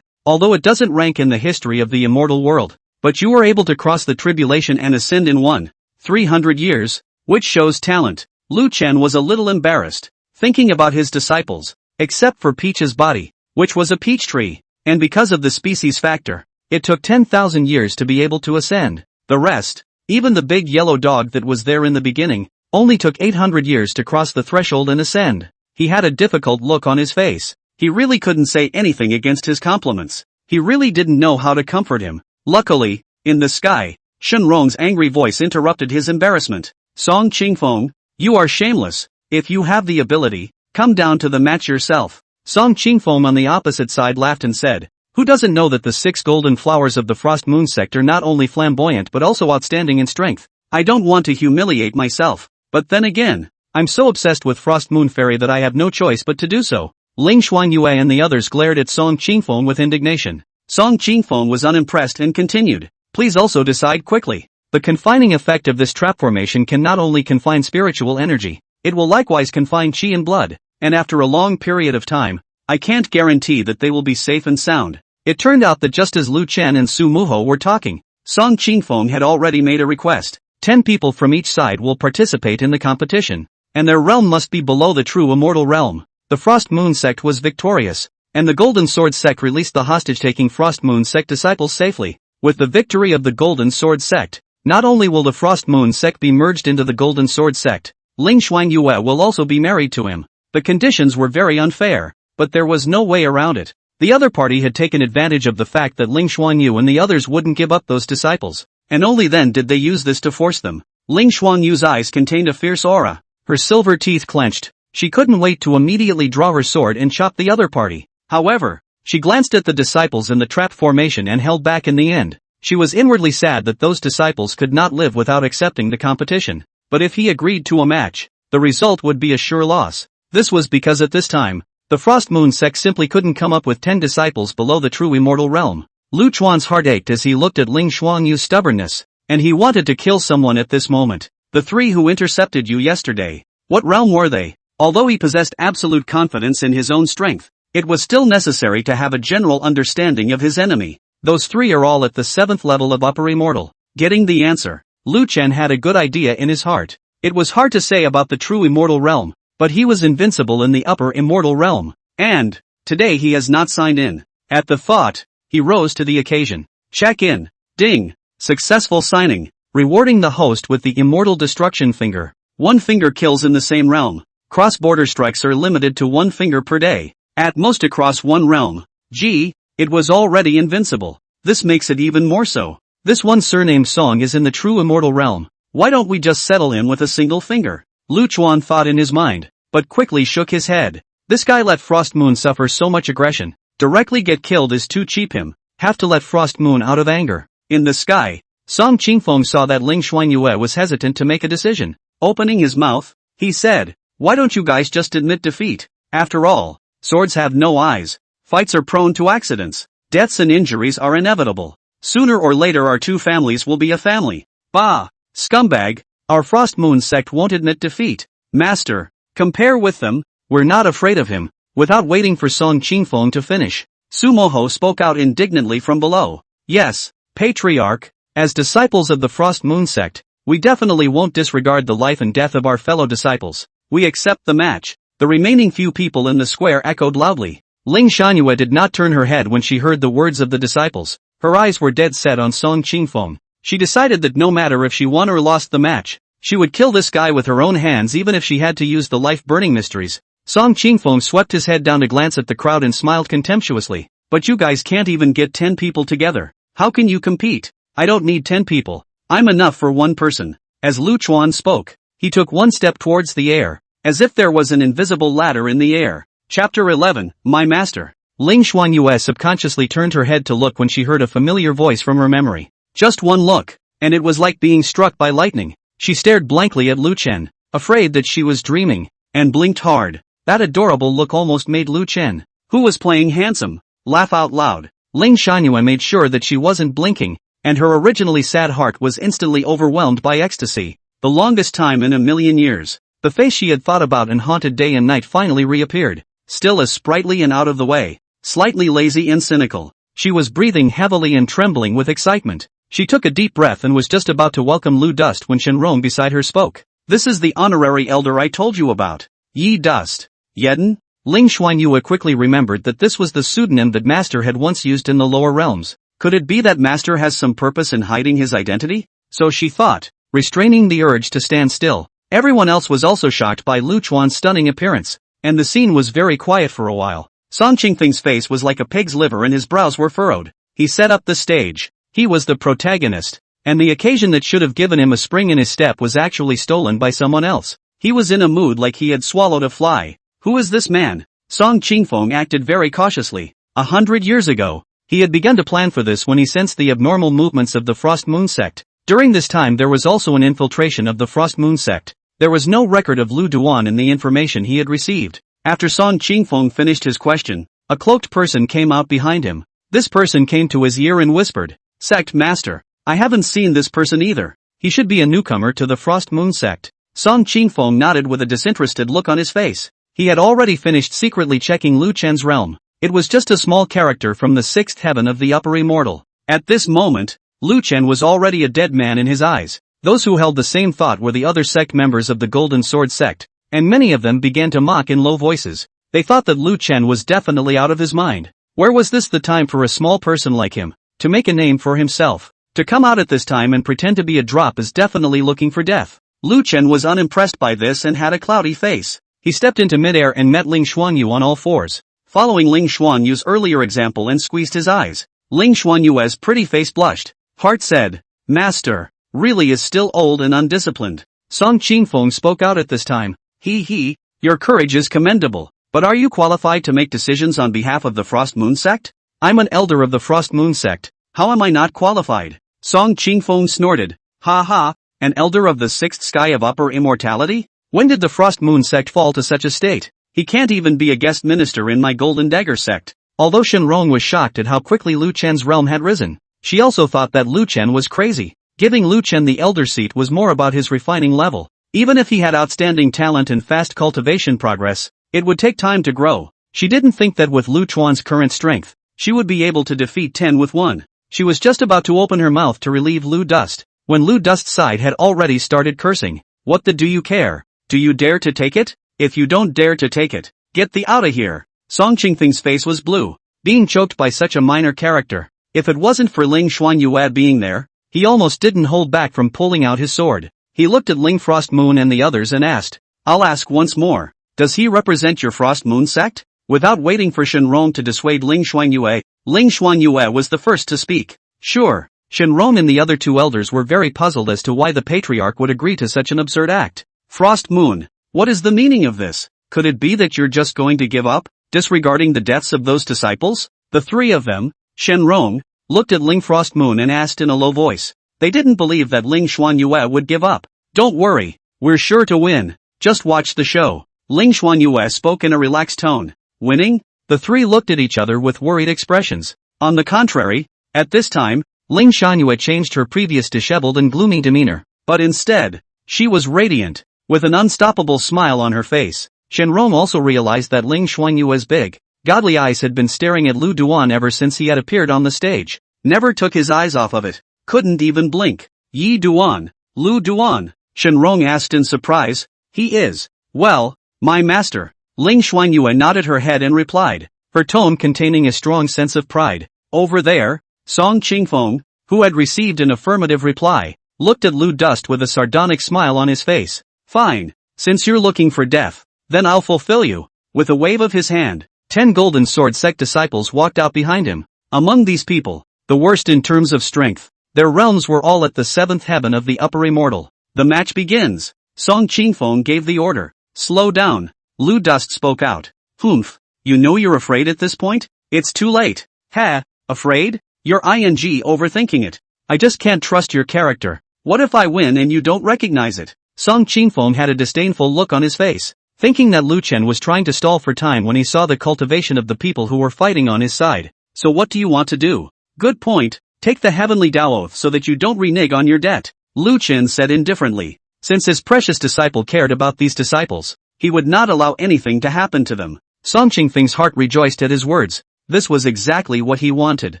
Although it doesn't rank in the history of the immortal world. But you were able to cross the tribulation and ascend in 300 years, which shows talent. Lu Chen was a little embarrassed, thinking about his disciples, except for Peach's body, which was a peach tree, and because of the species factor, it took 10,000 years to be able to ascend. The rest, even the big yellow dog that was there in the beginning, only took 800 years to cross the threshold and ascend. He had a difficult look on his face. He really couldn't say anything against his compliments. He really didn't know how to comfort him. Luckily, in the sky, Shenrong's angry voice interrupted his embarrassment. Song Qingfeng, you are shameless. If you have the ability, come down to the match yourself. Song Qingfeng on the opposite side laughed and said, who doesn't know that the 6 golden flowers of the Frost Moon sect are not only flamboyant but also outstanding in strength? I don't want to humiliate myself, but then again, I'm so obsessed with Frost Moon Fairy that I have no choice but to do so. Ling Xuanyue and the others glared at Song Qingfeng with indignation. Song Qingfeng was unimpressed and continued, please also decide quickly. The confining effect of this trap formation can not only confine spiritual energy, it will likewise confine chi and blood, and after a long period of time, I can't guarantee that they will be safe and sound. It turned out that just as Lu Chen and Su Muho were talking, Song Qingfeng had already made a request. 10 people from each side will participate in the competition, and their realm must be below the true immortal realm. The Frost Moon sect was victorious, and the Golden Sword sect released the hostage-taking Frost Moon sect disciples safely. With the victory of the Golden Sword sect, not only will the Frost Moon sect be merged into the Golden Sword sect, Ling Xuanyue will also be married to him. The conditions were very unfair, but there was no way around it. The other party had taken advantage of the fact that Ling Xuanyue and the others wouldn't give up those disciples, and only then did they use this to force them. Ling Xuanyue's eyes contained a fierce aura. Her silver teeth clenched. She couldn't wait to immediately draw her sword and chop the other party. However, she glanced at the disciples in the trap formation and held back in the end. She was inwardly sad that those disciples could not live without accepting the competition. But if he agreed to a match, the result would be a sure loss. This was because at this time, the Frost Moon sect simply couldn't come up with 10 disciples below the true immortal realm. Lu Chuan's heart ached as he looked at Ling Xuanyue's stubbornness, and he wanted to kill someone at this moment. The 3 who intercepted you yesterday, what realm were they? Although he possessed absolute confidence in his own strength, it was still necessary to have a general understanding of his enemy. Those 3 are all at the 7th level of upper immortal. Getting the answer, Lu Chen had a good idea in his heart. It was hard to say about the true immortal realm, but he was invincible in the upper immortal realm, and today he has not signed in. At the thought, he rose to the occasion. Check in. Ding. Successful signing. Rewarding the host with the immortal destruction finger. 1 finger kills in the same realm. Cross-border strikes are limited to 1 finger per day. At most across 1 realm. It was already invincible. this makes it even more so. This one surnamed Song is in the true immortal realm. Why don't we just settle him with a single finger? Lu Chuan thought in his mind, but quickly shook his head. This guy let Frost Moon suffer so much aggression. Directly get killed is too cheap him. Have to let Frost Moon out of anger. In the sky, Song Qingfeng saw that Ling Xuanyue was hesitant to make a decision. Opening his mouth, he said, why don't you guys just admit defeat? After all, swords have no eyes. Fights are prone to accidents. Deaths and injuries are inevitable. Sooner or later our two families will be a family. Bah! Scumbag, our Frost Moon sect won't admit defeat. Master, compare with them, we're not afraid of him. Without waiting for Song Qingfeng to finish, Sumoho spoke out indignantly from below. Yes, Patriarch, as disciples of the Frost Moon sect, we definitely won't disregard the life and death of our fellow disciples. We accept the match. The remaining few people in the square echoed loudly. Ling Xuanyue did not turn her head when she heard the words of the disciples. Her eyes were dead set on Song Qingfeng. She decided that no matter if she won or lost the match, she would kill this guy with her own hands even if she had to use the life-burning mysteries. Song Qingfeng swept his head down to glance at the crowd and smiled contemptuously. But you guys can't even get 10 people together. How can you compete? I don't need 10 people. I'm enough for one person. As Lu Chuan spoke, he took one step towards the air, as if there was an invisible ladder in the air. Chapter 11, My Master. Ling Xuanyue subconsciously turned her head to look when she heard a familiar voice from her memory. Just one look, and it was like being struck by lightning. She stared blankly at Lu Chen, afraid that she was dreaming, and blinked hard. That adorable look almost made Lu Chen, who was playing handsome, laugh out loud. Ling Xuanyue made sure that she wasn't blinking, and her originally sad heart was instantly overwhelmed by ecstasy. The longest time in a million years, the face she had thought about and haunted day and night finally reappeared, still as sprightly and out of the way, slightly lazy and cynical. She was breathing heavily and trembling with excitement. She took a deep breath and was just about to welcome Lu Dust when Shenrong beside her spoke. This is the honorary elder I told you about. Yi Dust. Yeden? Ling Xuanyue quickly remembered that this was the pseudonym that Master had once used in the lower realms. Could it be that Master has some purpose in hiding his identity? So she thought, restraining the urge to stand still. Everyone else was also shocked by Lu Chuan's stunning appearance, and the scene was very quiet for a while. Song Qingfeng's face was like a pig's liver and his brows were furrowed. He set up the stage. He was the protagonist, and the occasion that should have given him a spring in his step was actually stolen by someone else. He was in a mood like he had swallowed a fly. Who is this man? Song Qingfeng acted very cautiously. 100 years ago, he had begun to plan for this when he sensed the abnormal movements of the Frost Moon sect. During this time there was also an infiltration of the Frost Moon sect. There was no record of Lu Duan in the information he had received. After Song Qingfeng finished his question, a cloaked person came out behind him. This person came to his ear and whispered, Sect Master, I haven't seen this person either. He should be a newcomer to the Frost Moon sect. Song Qingfeng nodded with a disinterested look on his face. He had already finished secretly checking Lu Chen's realm. It was just a small character from the sixth heaven of the upper immortal. At this moment, Lu Chen was already a dead man in his eyes. Those who held the same thought were the other sect members of the Golden Sword sect, and many of them began to mock in low voices. They thought that Lu Chen was definitely out of his mind. Where was this the time for a small person like him to make a name for himself? To come out at this time and pretend to be a drop is definitely looking for death. Lu Chen was unimpressed by this and had a cloudy face. He stepped into midair and met Ling Xuanyue on all fours, following Ling Xuanyue's earlier example and squeezed his eyes. Ling Xuanyue's pretty face blushed. Heart said, Master, really is still old and undisciplined. Song Qingfeng spoke out at this time. Your courage is commendable, but are you qualified to make decisions on behalf of the Frost Moon sect? I'm an elder of the Frost Moon sect. How am I not qualified? Song Qingfeng snorted. Ha ha, an elder of the sixth sky of upper immortality? When did the Frost Moon sect fall to such a state? He can't even be a guest minister in my Golden Dagger sect. Although Shenrong was shocked at how quickly Lu Chen's realm had risen, she also thought that Lu Chen was crazy. Giving Lu Chen the elder seat was more about his refining level. Even if he had outstanding talent and fast cultivation progress, it would take time to grow. She didn't think that with Lu Chuan's current strength, she would be able to defeat 10 with 1. She was just about to open her mouth to relieve Lu Dust, when Lu Dust's side had already started cursing. What the do you care? Do you dare to take it? If you don't dare to take it, get the outta here. Song Qingfeng's face was blue, being choked by such a minor character. If it wasn't for Ling Xuanyue being there, he almost didn't hold back from pulling out his sword. He looked at Ling Frost Moon and the others and asked, I'll ask once more, does he represent your Frost Moon sect? Without waiting for Shenrong to dissuade Ling Xuanyue was the first to speak. Sure. Shenrong and the other two elders were very puzzled as to why the patriarch would agree to such an absurd act. Frost Moon. What is the meaning of this? Could it be that you're just going to give up, disregarding the deaths of those disciples? The three of them, Shenrong, looked at Ling Frost Moon and asked in a low voice. They didn't believe that Ling Xuanyue would give up. Don't worry, we're sure to win. Just watch the show. Ling Xuanyue spoke in a relaxed tone. Winning? The three looked at each other with worried expressions. On the contrary, at this time, Ling Xuanyue changed her previous disheveled and gloomy demeanor. But instead, she was radiant, with an unstoppable smile on her face. Shenrong also realized that Ling Xuanyue's big, godly eyes had been staring at Lu Duan ever since he had appeared on the stage. Never took his eyes off of it. Couldn't even blink. Yi Duan, Lu Duan, Shenrong asked in surprise. He is, well, my master. Ling Xuanyue nodded her head and replied, her tone containing a strong sense of pride. Over there, Song Qingfeng, who had received an affirmative reply, looked at Lu Dust with a sardonic smile on his face. Fine, since you're looking for death, then I'll fulfill you. With a wave of his hand, 10 Golden Sword sect disciples walked out behind him. Among these people, the worst in terms of strength, their realms were all at the 7th heaven of the upper immortal. The match begins. Song Qingfeng gave the order. Slow down. Lu Dust spoke out. Humph, you know you're afraid at this point? It's too late. Ha, afraid? You're overthinking it. I just can't trust your character. What if I win and you don't recognize it? Song Qingfeng had a disdainful look on his face, thinking that Lu Chen was trying to stall for time when he saw the cultivation of the people who were fighting on his side. So what do you want to do? Good point. Take the heavenly Tao oath so that you don't renege on your debt. Lu Chen said indifferently. Since his precious disciple cared about these disciples, he would not allow anything to happen to them. Song Qingfeng's heart rejoiced at his words. This was exactly what he wanted.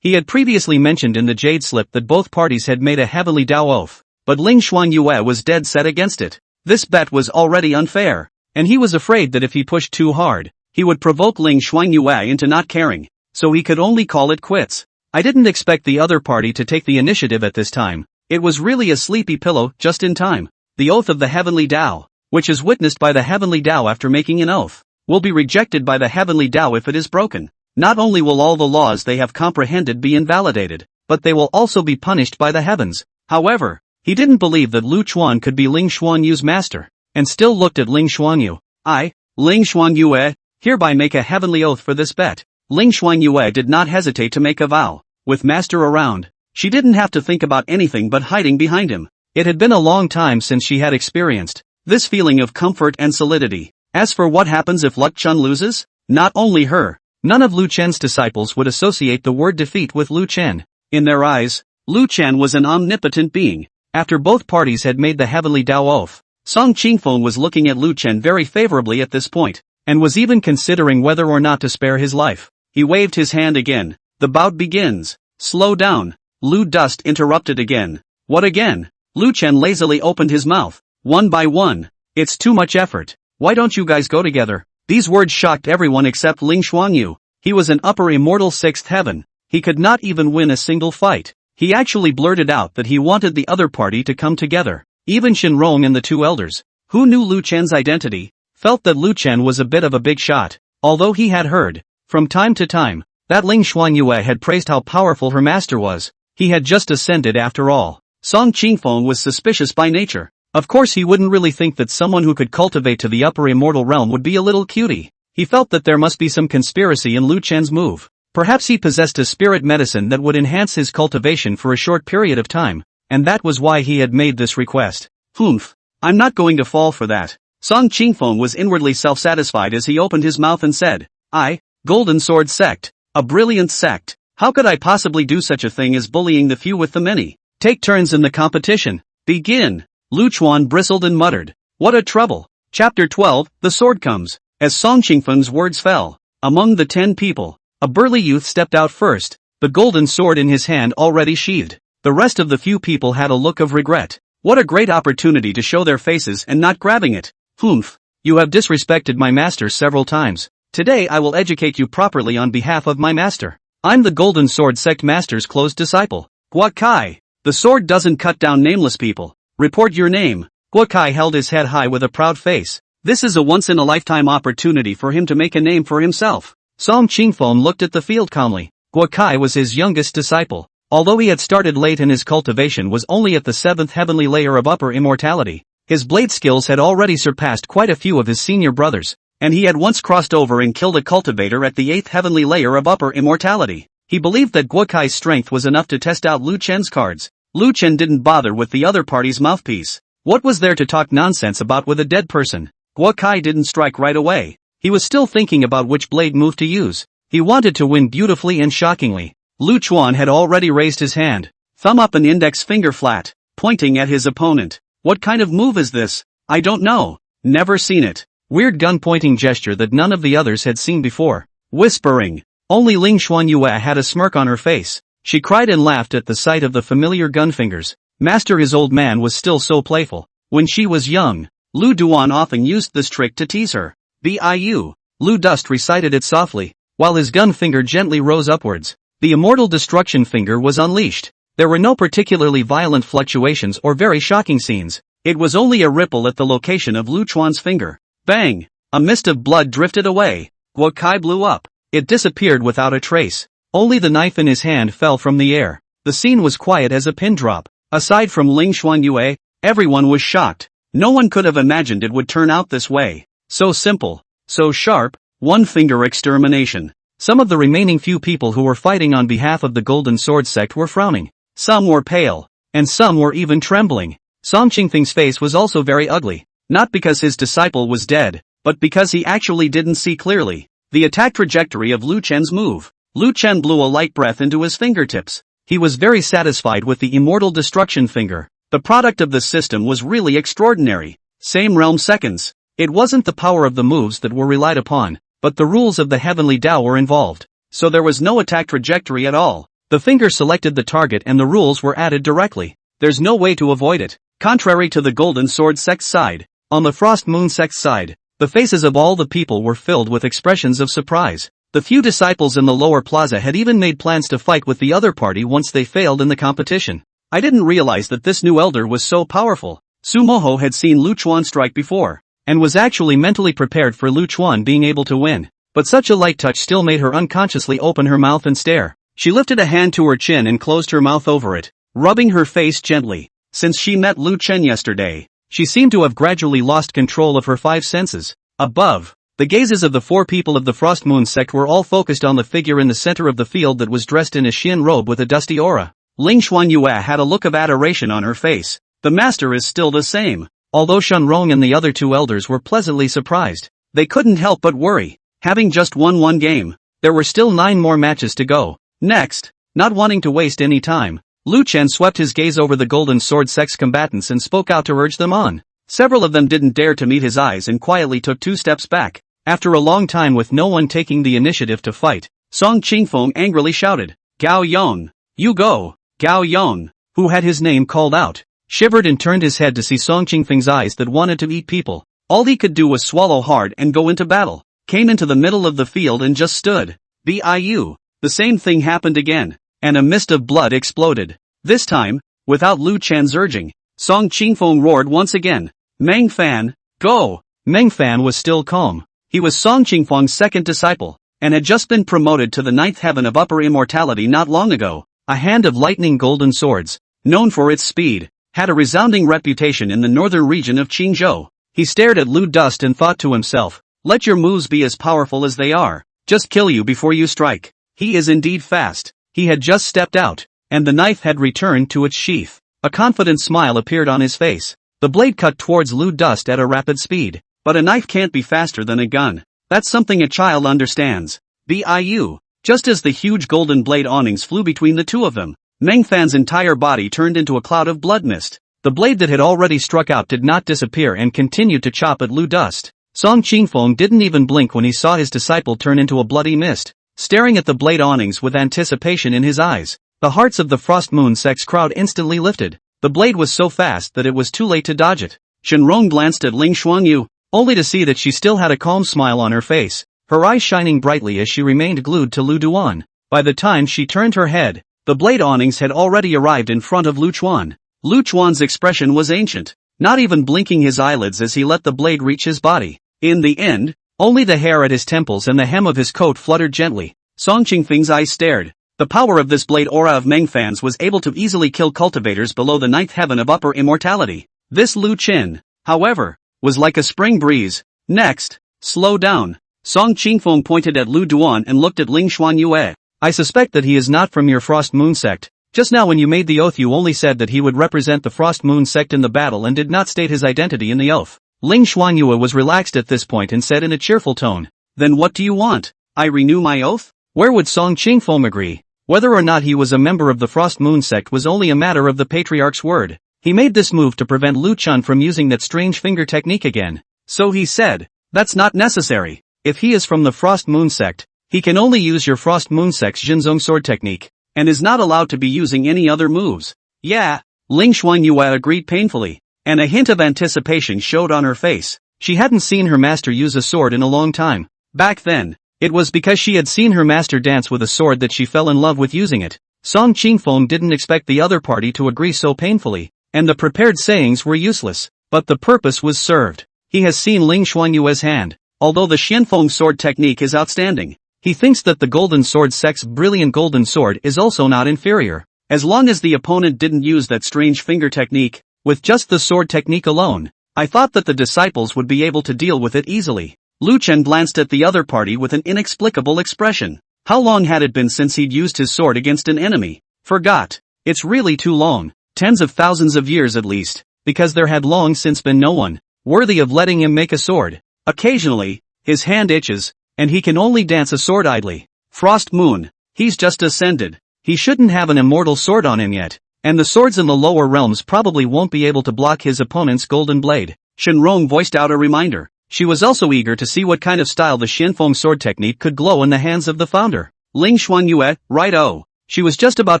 He had previously mentioned in the Jade Slip that both parties had made a heavenly Tao oath, but Ling Xuanyue was dead set against it. This bet was already unfair, and he was afraid that if he pushed too hard, he would provoke Ling Xuanyue into not caring, so he could only call it quits. I didn't expect the other party to take the initiative at this time. It was really a sleepy pillow just in time. The oath of the heavenly Tao, which is witnessed by the heavenly Tao after making an oath, will be rejected by the heavenly Tao if it is broken. Not only will all the laws they have comprehended be invalidated, but they will also be punished by the heavens. However, he didn't believe that Lu Chuan could be Ling Xuanyue's master, and still looked at Ling Xuanyu. I, Ling Xuanyue, hereby make a heavenly oath for this bet. Ling Xuanyue did not hesitate to make a vow. With master around, she didn't have to think about anything but hiding behind him. It had been a long time since she had experienced this feeling of comfort and solidity. As for what happens if Luck Chun loses, not only her, none of Lu Chen's disciples would associate the word defeat with Lu Chen. In their eyes, Lu Chen was an omnipotent being. After both parties had made the heavenly Tao oath, Song Qingfeng was looking at Lu Chen very favorably at this point, and was even considering whether or not to spare his life. He waved his hand again. The bout begins. Slow down. Lu Dust interrupted again. What again? Lu Chen lazily opened his mouth. One by one. It's too much effort. Why don't you guys go together? These words shocked everyone except Ling Xuanyu. He was an upper immortal 6th heaven. He could not even win a single fight. He actually blurted out that he wanted the other party to come together. Even Shenrong and the two elders, who knew Lu Chen's identity, felt that Lu Chen was a bit of a big shot, although he had heard, from time to time, that Ling Xuanyue had praised how powerful her master was. He had just ascended after all. Song Qingfeng was suspicious by nature. Of course he wouldn't really think that someone who could cultivate to the upper immortal realm would be a little cutie. He felt that there must be some conspiracy in Lu Chen's move. Perhaps he possessed a spirit medicine that would enhance his cultivation for a short period of time, and that was why he had made this request. Humph, I'm not going to fall for that. Song Qingfeng was inwardly self-satisfied as he opened his mouth and said, I, Golden Sword Sect, a brilliant sect. How could I possibly do such a thing as bullying the few with the many? Take turns in the competition. Begin. Lu Chuan bristled and muttered. What a trouble. Chapter 12, The Sword Comes. As Song Qingfeng's words fell, among the 10 people, a burly youth stepped out first, the golden sword in his hand already sheathed. The rest of the few people had a look of regret. What a great opportunity to show their faces and not grabbing it. Humph, you have disrespected my master several times. Today I will educate you properly on behalf of my master. I'm the Golden Sword Sect Master's close disciple. Gua Kai. The sword doesn't cut down nameless people. Report your name. Gua Kai held his head high with a proud face. This is a once-in-a-lifetime opportunity for him to make a name for himself. Song Qingfeng looked at the field calmly. Gua Kai was his youngest disciple. Although he had started late and his cultivation was only at the 7th heavenly layer of upper immortality, his blade skills had already surpassed quite a few of his senior brothers, and he had once crossed over and killed a cultivator at the 8th heavenly layer of upper immortality. He believed that Guo Kai's strength was enough to test out Lu Chen's cards. Lu Chen didn't bother with the other party's mouthpiece. What was there to talk nonsense about with a dead person? Guo Kai didn't strike right away. He was still thinking about which blade move to use. He wanted to win beautifully and shockingly. Lu Chuan had already raised his hand, thumb up and index finger flat, pointing at his opponent. What kind of move is this? I don't know. Never seen it. Weird gun-pointing gesture that none of the others had seen before. Whispering. Only Ling Xuanyue had a smirk on her face. She cried and laughed at the sight of the familiar gun fingers. Master, his old man was still so playful. When she was young, Lu Duan often used this trick to tease her. Biu. Lu Dust recited it softly, while his gun finger gently rose upwards. The immortal destruction finger was unleashed. There were no particularly violent fluctuations or very shocking scenes. It was only a ripple at the location of Lu Chuan's finger. Bang! A mist of blood drifted away. Guo Kai blew up. It disappeared without a trace. Only the knife in his hand fell from the air. The scene was quiet as a pin drop. Aside from Ling Xuanyue, everyone was shocked. No one could have imagined it would turn out this way. So simple. So sharp. One finger extermination. Some of the remaining few people who were fighting on behalf of the Golden Sword sect were frowning. Some were pale. And some were even trembling. Song Qingfeng's face was also very ugly. Not because his disciple was dead, but because he actually didn't see clearly the attack trajectory of Lu Chen's move. Lu Chen blew a light breath into his fingertips. He was very satisfied with the immortal destruction finger. The product of the system was really extraordinary. Same realm seconds. It wasn't the power of the moves that were relied upon, but the rules of the heavenly Tao were involved. So there was no attack trajectory at all. The finger selected the target and the rules were added directly. There's no way to avoid it. Contrary to the Golden Sword sect's side, on the Frost Moon sect's side, the faces of all the people were filled with expressions of surprise. The few disciples in the lower plaza had even made plans to fight with the other party once they failed in the competition. I didn't realize that this new elder was so powerful. Su Moho had seen Lu Chuan strike before, and was actually mentally prepared for Lu Chuan being able to win. But such a light touch still made her unconsciously open her mouth and stare. She lifted a hand to her chin and closed her mouth over it, rubbing her face gently. Since she met Lu Chen yesterday, she seemed to have gradually lost control of her five senses. Above, the gazes of the four people of the Frost Moon sect were all focused on the figure in the center of the field that was dressed in a Xian robe with a dusty aura. Ling Xuanyue had a look of adoration on her face. The master is still the same. Although Shenrong and the other two elders were pleasantly surprised, they couldn't help but worry. Having just won one game, there were still 9 more matches to go. Next, not wanting to waste any time, Lu Chen swept his gaze over the Golden Sword sect's combatants and spoke out to urge them on. Several of them didn't dare to meet his eyes and quietly took 2 steps back. After a long time with no one taking the initiative to fight, Song Qingfeng angrily shouted, "Gao Yong! You go!" Gao Yong, who had his name called out, shivered and turned his head to see Song Qingfeng's eyes that wanted to eat people. All he could do was swallow hard and go into battle. Came into the middle of the field and just stood. Biu. The same thing happened again, and a mist of blood exploded. This time, without Lu Chen's urging, Song Qingfeng roared once again, "Meng Fan, go!" Meng Fan was still calm. He was Song Qingfeng's second disciple, and had just been promoted to the 9th heaven of upper immortality not long ago. A hand of lightning golden swords, known for its speed, had a resounding reputation in the northern region of Qingzhou. He stared at Lu Dust and thought to himself, let your moves be as powerful as they are, just kill you before you strike. He is indeed fast. He had just stepped out, and the knife had returned to its sheath. A confident smile appeared on his face. The blade cut towards Lu Dust at a rapid speed. But a knife can't be faster than a gun. That's something a child understands. Biu. Just as the huge golden blade awnings flew between the two of them, Meng Fan's entire body turned into a cloud of blood mist. The blade that had already struck out did not disappear and continued to chop at Lu Dust. Song Qingfeng didn't even blink when he saw his disciple turn into a bloody mist, staring at the blade awnings with anticipation in his eyes. The hearts of the Frost Moon sect's crowd instantly lifted. The blade was so fast that it was too late to dodge it. Shenrong glanced at Ling Xuanyu, only to see that she still had a calm smile on her face, her eyes shining brightly as she remained glued to Lu Duan. By the time she turned her head, the blade awnings had already arrived in front of Lu Chuan. Lu Chuan's expression was ancient, not even blinking his eyelids as he let the blade reach his body. In the end, only the hair at his temples and the hem of his coat fluttered gently. Song Qingfeng's eyes stared. The power of this blade aura of Meng fans was able to easily kill cultivators below the 9th heaven of upper immortality. This Lu Qin, however, was like a spring breeze. Next, slow down. Song Qingfeng pointed at Lu Duan and looked at Ling Xuanyue. I suspect that he is not from your Frost Moon sect. Just now when you made the oath you only said that he would represent the Frost Moon sect in the battle and did not state his identity in the oath. Ling Xuanyue was relaxed at this point and said in a cheerful tone, "Then what do you want? I renew my oath?" Where would Song Qingfeng agree? Whether or not he was a member of the Frost Moon sect was only a matter of the patriarch's word. He made this move to prevent Lu Chun from using that strange finger technique again. So he said, "That's not necessary. If he is from the Frost Moon sect, he can only use your Frost Moon sect's Jinzong sword technique, and is not allowed to be using any other moves." Yeah, Ling Xuanyue agreed painfully, and a hint of anticipation showed on her face. She hadn't seen her master use a sword in a long time. Back then, it was because she had seen her master dance with a sword that she fell in love with using it. Song Qingfeng didn't expect the other party to agree so painfully, and the prepared sayings were useless, but the purpose was served. He has seen Ling Xuanyue's hand. Although the Xianfeng sword technique is outstanding, he thinks that the Golden Sword sect's brilliant golden sword is also not inferior. As long as the opponent didn't use that strange finger technique, with just the sword technique alone, I thought that the disciples would be able to deal with it easily. Lu Chen glanced at the other party with an inexplicable expression. How long had it been since he'd used his sword against an enemy? Forgot. It's really too long. Tens of thousands of years at least, because there had long since been no one worthy of letting him make a sword. Occasionally, his hand itches, and he can only dance a sword idly. Frost Moon, he's just ascended. He shouldn't have an immortal sword on him yet, and the swords in the lower realms probably won't be able to block his opponent's golden blade. Shenrong voiced out a reminder. She was also eager to see what kind of style the Xianfeng sword technique could glow in the hands of the founder. Ling Xuanyue, right-o. She was just about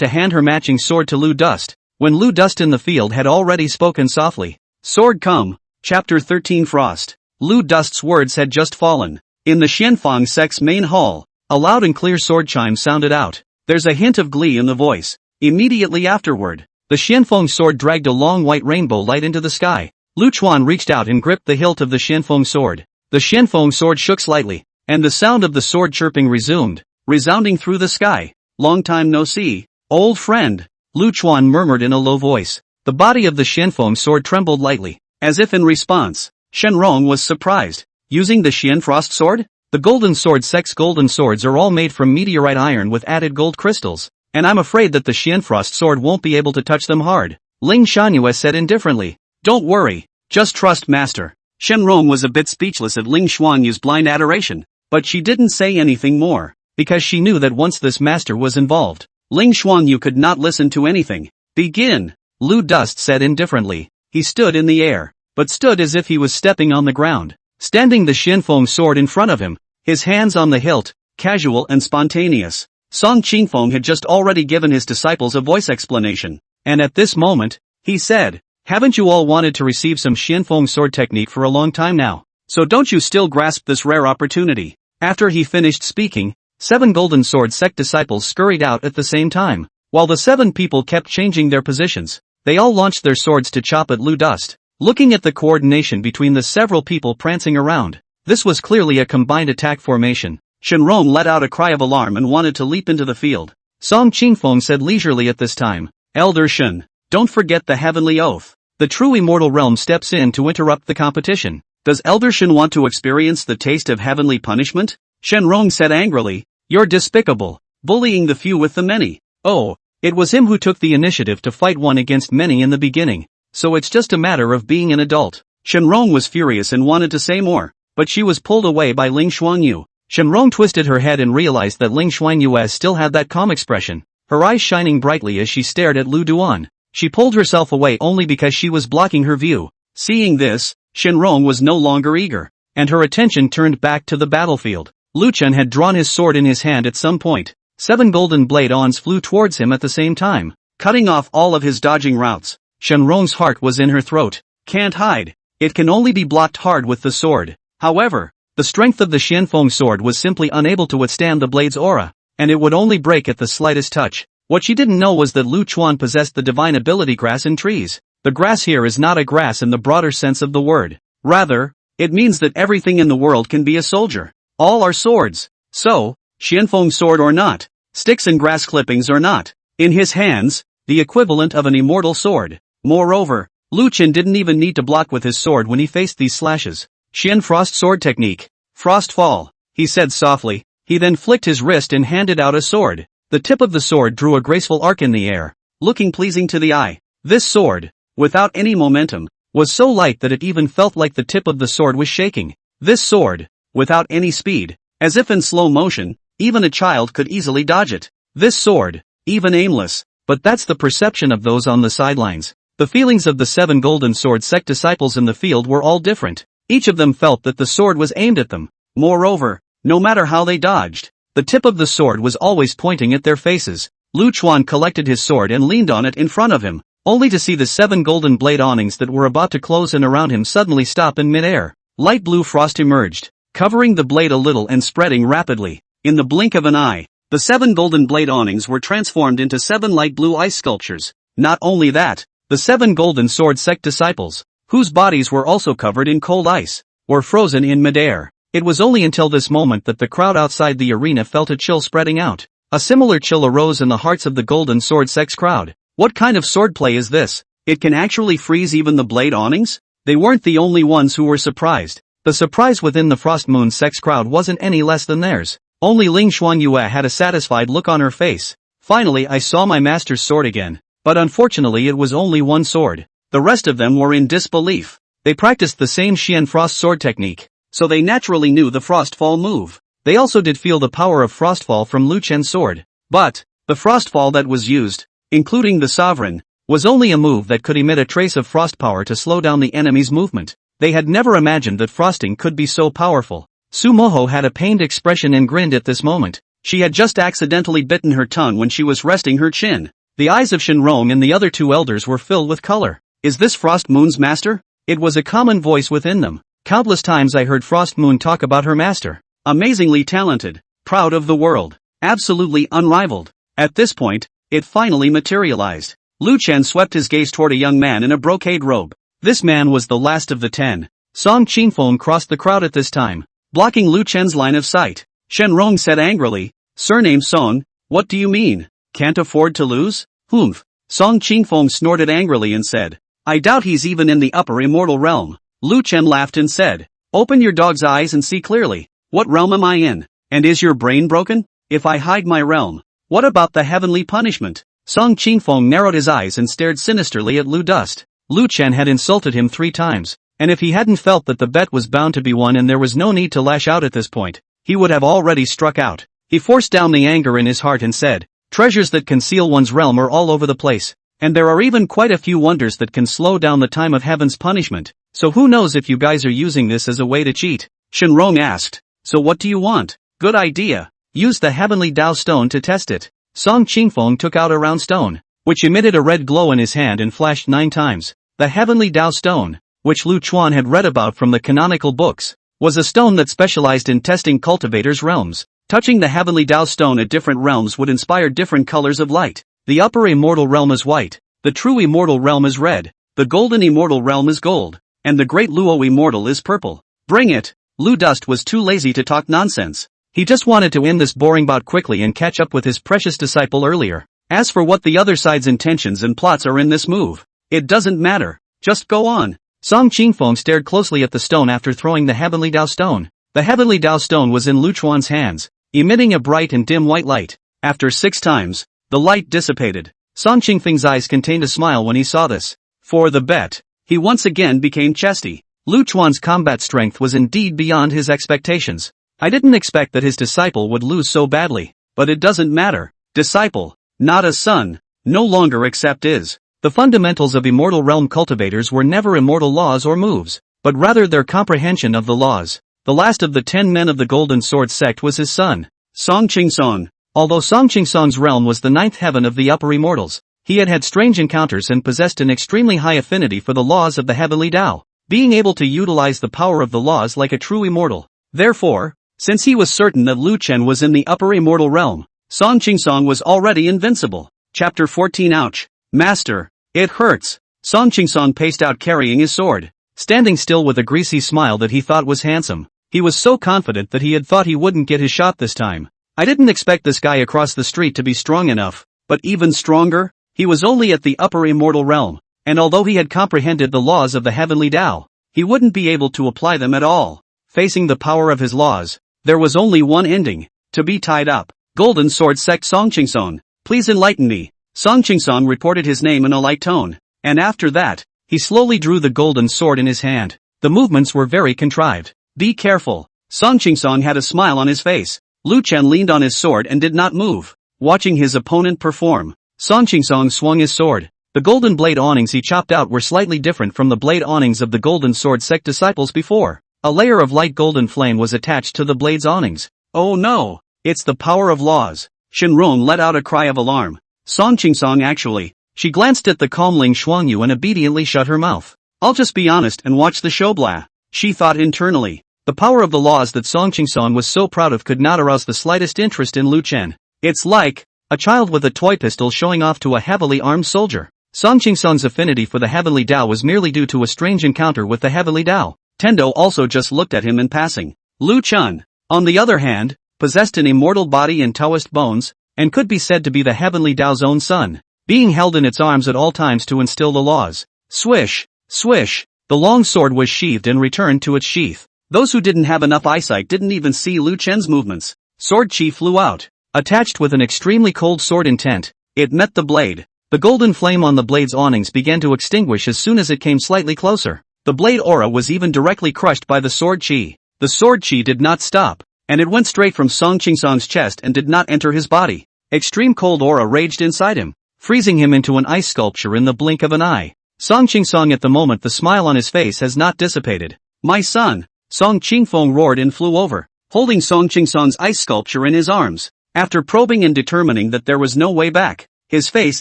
to hand her matching sword to Lu Dust, when Lu Dust in the field had already spoken softly. Sword come. Chapter 13 Frost. Lu Dust's words had just fallen. In the Xianfeng sect's main hall, a loud and clear sword chime sounded out. There's a hint of glee in the voice. Immediately afterward, the Xianfeng sword dragged a long white rainbow light into the sky. Lu Chuan reached out and gripped the hilt of the Xianfeng sword. The Xianfeng sword shook slightly, and the sound of the sword chirping resumed, resounding through the sky. Long time no see, old friend, Lu Chuan murmured in a low voice. The body of the Xianfeng sword trembled lightly, as if in response. Shenrong was surprised. Using the Xianfrost sword? The Golden Sword sect's golden swords are all made from meteorite iron with added gold crystals, and I'm afraid that the Xianfrost sword won't be able to touch them hard. Ling Xuanyue said indifferently. Don't worry, just trust master. Shenrong was a bit speechless at Ling Xuanyue's blind adoration, but she didn't say anything more, because she knew that once this master was involved, Ling Xuanyue could not listen to anything. Begin, Lu Dust said indifferently. He stood in the air, but stood as if he was stepping on the ground, standing the Xianfeng sword in front of him, his hands on the hilt, casual and spontaneous. Song Qingfeng had just already given his disciples a voice explanation, and at this moment, he said, haven't you all wanted to receive some Xianfeng sword technique for a long time now? So don't you still grasp this rare opportunity? After he finished speaking, 7 Golden Sword sect disciples scurried out at the same time, while the 7 people kept changing their positions. They all launched their swords to chop at Lu Dust. Looking at the coordination between the several people prancing around, this was clearly a combined attack formation. Shenrong let out a cry of alarm and wanted to leap into the field. Song Qingfeng said leisurely at this time, Elder Shen, don't forget the heavenly oath. The true immortal realm steps in to interrupt the competition. Does Elder Shen want to experience the taste of heavenly punishment? Shenrong said angrily, you're despicable, bullying the few with the many. Oh, it was him who took the initiative to fight one against many in the beginning. So it's just a matter of being an adult. Shenrong was furious and wanted to say more, but she was pulled away by Ling Xuanyue. Shenrong twisted her head and realized that Ling Xuanyue still had that calm expression, her eyes shining brightly as she stared at Lu Duan. She pulled herself away only because she was blocking her view. Seeing this, Shenrong was no longer eager, and her attention turned back to the battlefield. Lu Chen had drawn his sword in his hand at some point. 7 golden blade-ons flew towards him at the same time, cutting off all of his dodging routes. Shenrong's heart was in her throat. Can't hide. It can only be blocked hard with the sword. However, the strength of the Xianfeng sword was simply unable to withstand the blade's aura, and it would only break at the slightest touch. What she didn't know was that Lu Chuan possessed the divine ability grass in trees. The grass here is not a grass in the broader sense of the word. Rather, it means that everything in the world can be a soldier. All are swords. So, Xianfeng sword or not, sticks and grass clippings or not. In his hands, the equivalent of an immortal sword. Moreover, Lu Chen didn't even need to block with his sword when he faced these slashes. Xian Frost Sword Technique. Frost Fall, he said softly. He then flicked his wrist and handed out a sword. The tip of the sword drew a graceful arc in the air, looking pleasing to the eye. This sword, without any momentum, was so light that it even felt like the tip of the sword was shaking. This sword, without any speed, as if in slow motion, even a child could easily dodge it. This sword, even aimless, but that's the perception of those on the sidelines. The feelings of the 7 Golden Sword sect disciples in the field were all different. Each of them felt that the sword was aimed at them. Moreover, no matter how they dodged, the tip of the sword was always pointing at their faces. Lu Chuan collected his sword and leaned on it in front of him, only to see the 7 golden blade awnings that were about to close in around him suddenly stop in midair. Light blue frost emerged, covering the blade a little and spreading rapidly. In the blink of an eye, the 7 golden blade awnings were transformed into 7 light blue ice sculptures. Not only that, the 7 Golden Sword sect disciples, whose bodies were also covered in cold ice, were frozen in midair. It was only until this moment that the crowd outside the arena felt a chill spreading out. A similar chill arose in the hearts of the Golden Sword sect's crowd. What kind of swordplay is this? It can actually freeze even the blade awnings? They weren't the only ones who were surprised. The surprise within the Frost Moon sect's crowd wasn't any less than theirs. Only Ling Xuanyue had a satisfied look on her face. Finally, I saw my master's sword again. But unfortunately it was only one sword. The rest of them were in disbelief. They practiced the same Xian Frost sword technique, so they naturally knew the Frostfall move. They also did feel the power of Frostfall from Lu Chen's sword. But, the Frostfall that was used, including the Sovereign, was only a move that could emit a trace of frost power to slow down the enemy's movement. They had never imagined that frosting could be so powerful. Su Moho had a pained expression and grinned at this moment. She had just accidentally bitten her tongue when she was resting her chin. The eyes of Shenrong and the other 2 elders were filled with color. Is this Frost Moon's master? It was a common voice within them. Countless times I heard Frost Moon talk about her master. Amazingly talented, proud of the world, absolutely unrivaled. At this point, it finally materialized. Lu Chen swept his gaze toward a young man in a brocade robe. This man was the last of the 10. Song Qingfeng crossed the crowd at this time, blocking Lu Chen's line of sight. Shenrong said angrily, "Surname Song, what do you mean? Can't afford to lose?" "Humph." Song Qingfeng snorted angrily and said, "I doubt he's even in the upper immortal realm." Lu Chen laughed and said, "Open your dog's eyes and see clearly. What realm am I in? And is your brain broken? If I hide my realm, what about the heavenly punishment?" Song Qingfeng narrowed his eyes and stared sinisterly at Lu Dust. Lu Chen had insulted him 3 times, and if he hadn't felt that the bet was bound to be won and there was no need to lash out at this point, he would have already struck out. He forced down the anger in his heart and said, "Treasures that conceal one's realm are all over the place, and there are even quite a few wonders that can slow down the time of heaven's punishment, so who knows if you guys are using this as a way to cheat?" Shenrong asked, "So what do you want?" "Good idea. Use the heavenly Dao stone to test it." Song Qingfeng took out a round stone, which emitted a red glow in his hand and flashed 9 times. The heavenly Dao stone, which Lu Chuan had read about from the canonical books, was a stone that specialized in testing cultivators' realms. Touching the heavenly Dao stone at different realms would inspire different colors of light. The upper immortal realm is white, the true immortal realm is red, the golden immortal realm is gold, and the great Luo immortal is purple. Bring it. Lu Dust was too lazy to talk nonsense. He just wanted to end this boring bout quickly and catch up with his precious disciple earlier. As for what the other side's intentions and plots are in this move, it doesn't matter. Just go on. Song Qingfeng stared closely at the stone after throwing the heavenly Dao stone. The heavenly Dao stone was in Lu Chuan's hands, emitting a bright and dim white light. After 6 times, the light dissipated. Song Qingfeng's eyes contained a smile when he saw this. For the bet, he once again became chesty. Lu Chuan's combat strength was indeed beyond his expectations. I didn't expect that his disciple would lose so badly, but it doesn't matter. Disciple, not a son, no longer accept is. The fundamentals of immortal realm cultivators were never immortal laws or moves, but rather their comprehension of the laws. The last of the 10 men of the Golden Sword sect was his son, Song Qingsong. Although Song Qingsong's realm was the 9th heaven of the upper immortals, he had had strange encounters and possessed an extremely high affinity for the laws of the heavenly Tao, being able to utilize the power of the laws like a true immortal. Therefore, since he was certain that Lu Chen was in the upper immortal realm, Song Qingsong was already invincible. Chapter 14. Ouch. Master, it hurts. Song Qingsong paced out carrying his sword, standing still with a greasy smile that he thought was handsome. He was so confident that he had thought he wouldn't get his shot this time. I didn't expect this guy across the street to be strong enough, but even stronger? He was only at the upper immortal realm, and although he had comprehended the laws of the heavenly Tao, he wouldn't be able to apply them at all. Facing the power of his laws, there was only one ending: to be tied up. Golden Sword Sect Song Chingsong, please enlighten me. Song Chingsong reported his name in a light tone, and after that, he slowly drew the golden sword in his hand. The movements were very contrived. Be careful. Song Chingsong had a smile on his face. Lu Chen leaned on his sword and did not move. Watching his opponent perform, Song Chingsong swung his sword. The golden blade awnings he chopped out were slightly different from the blade awnings of the Golden Sword Sect disciples before. A layer of light golden flame was attached to the blade's awnings. Oh no! It's the power of laws. Shenrong let out a cry of alarm. Song Chingsong actually. She glanced at the calm Ling Shuangyu and obediently shut her mouth. I'll just be honest and watch the show blah. She thought internally. The power of the laws that Song Chingsong was so proud of could not arouse the slightest interest in Lu Chen. It's like a child with a toy pistol showing off to a heavily armed soldier. Song Chingsong's affinity for the heavenly Tao was merely due to a strange encounter with the heavenly Tao. Tendo also just looked at him in passing. Lu Chen, on the other hand, possessed an immortal body and Taoist bones, and could be said to be the heavenly Tao's own son, being held in its arms at all times to instill the laws. Swish, swish, the long sword was sheathed and returned to its sheath. Those who didn't have enough eyesight didn't even see Lu Chen's movements. Sword chi flew out. Attached with an extremely cold sword intent, it met the blade. The golden flame on the blade's awnings began to extinguish as soon as it came slightly closer. The blade aura was even directly crushed by the sword chi. The sword chi did not stop, and it went straight from Song Chingsong's chest and did not enter his body. Extreme cold aura raged inside him, freezing him into an ice sculpture in the blink of an eye. Song Chingsong at the moment the smile on his face has not dissipated. My son! Song Qingfeng roared and flew over, holding Song Chingsong's ice sculpture in his arms. After probing and determining that there was no way back, his face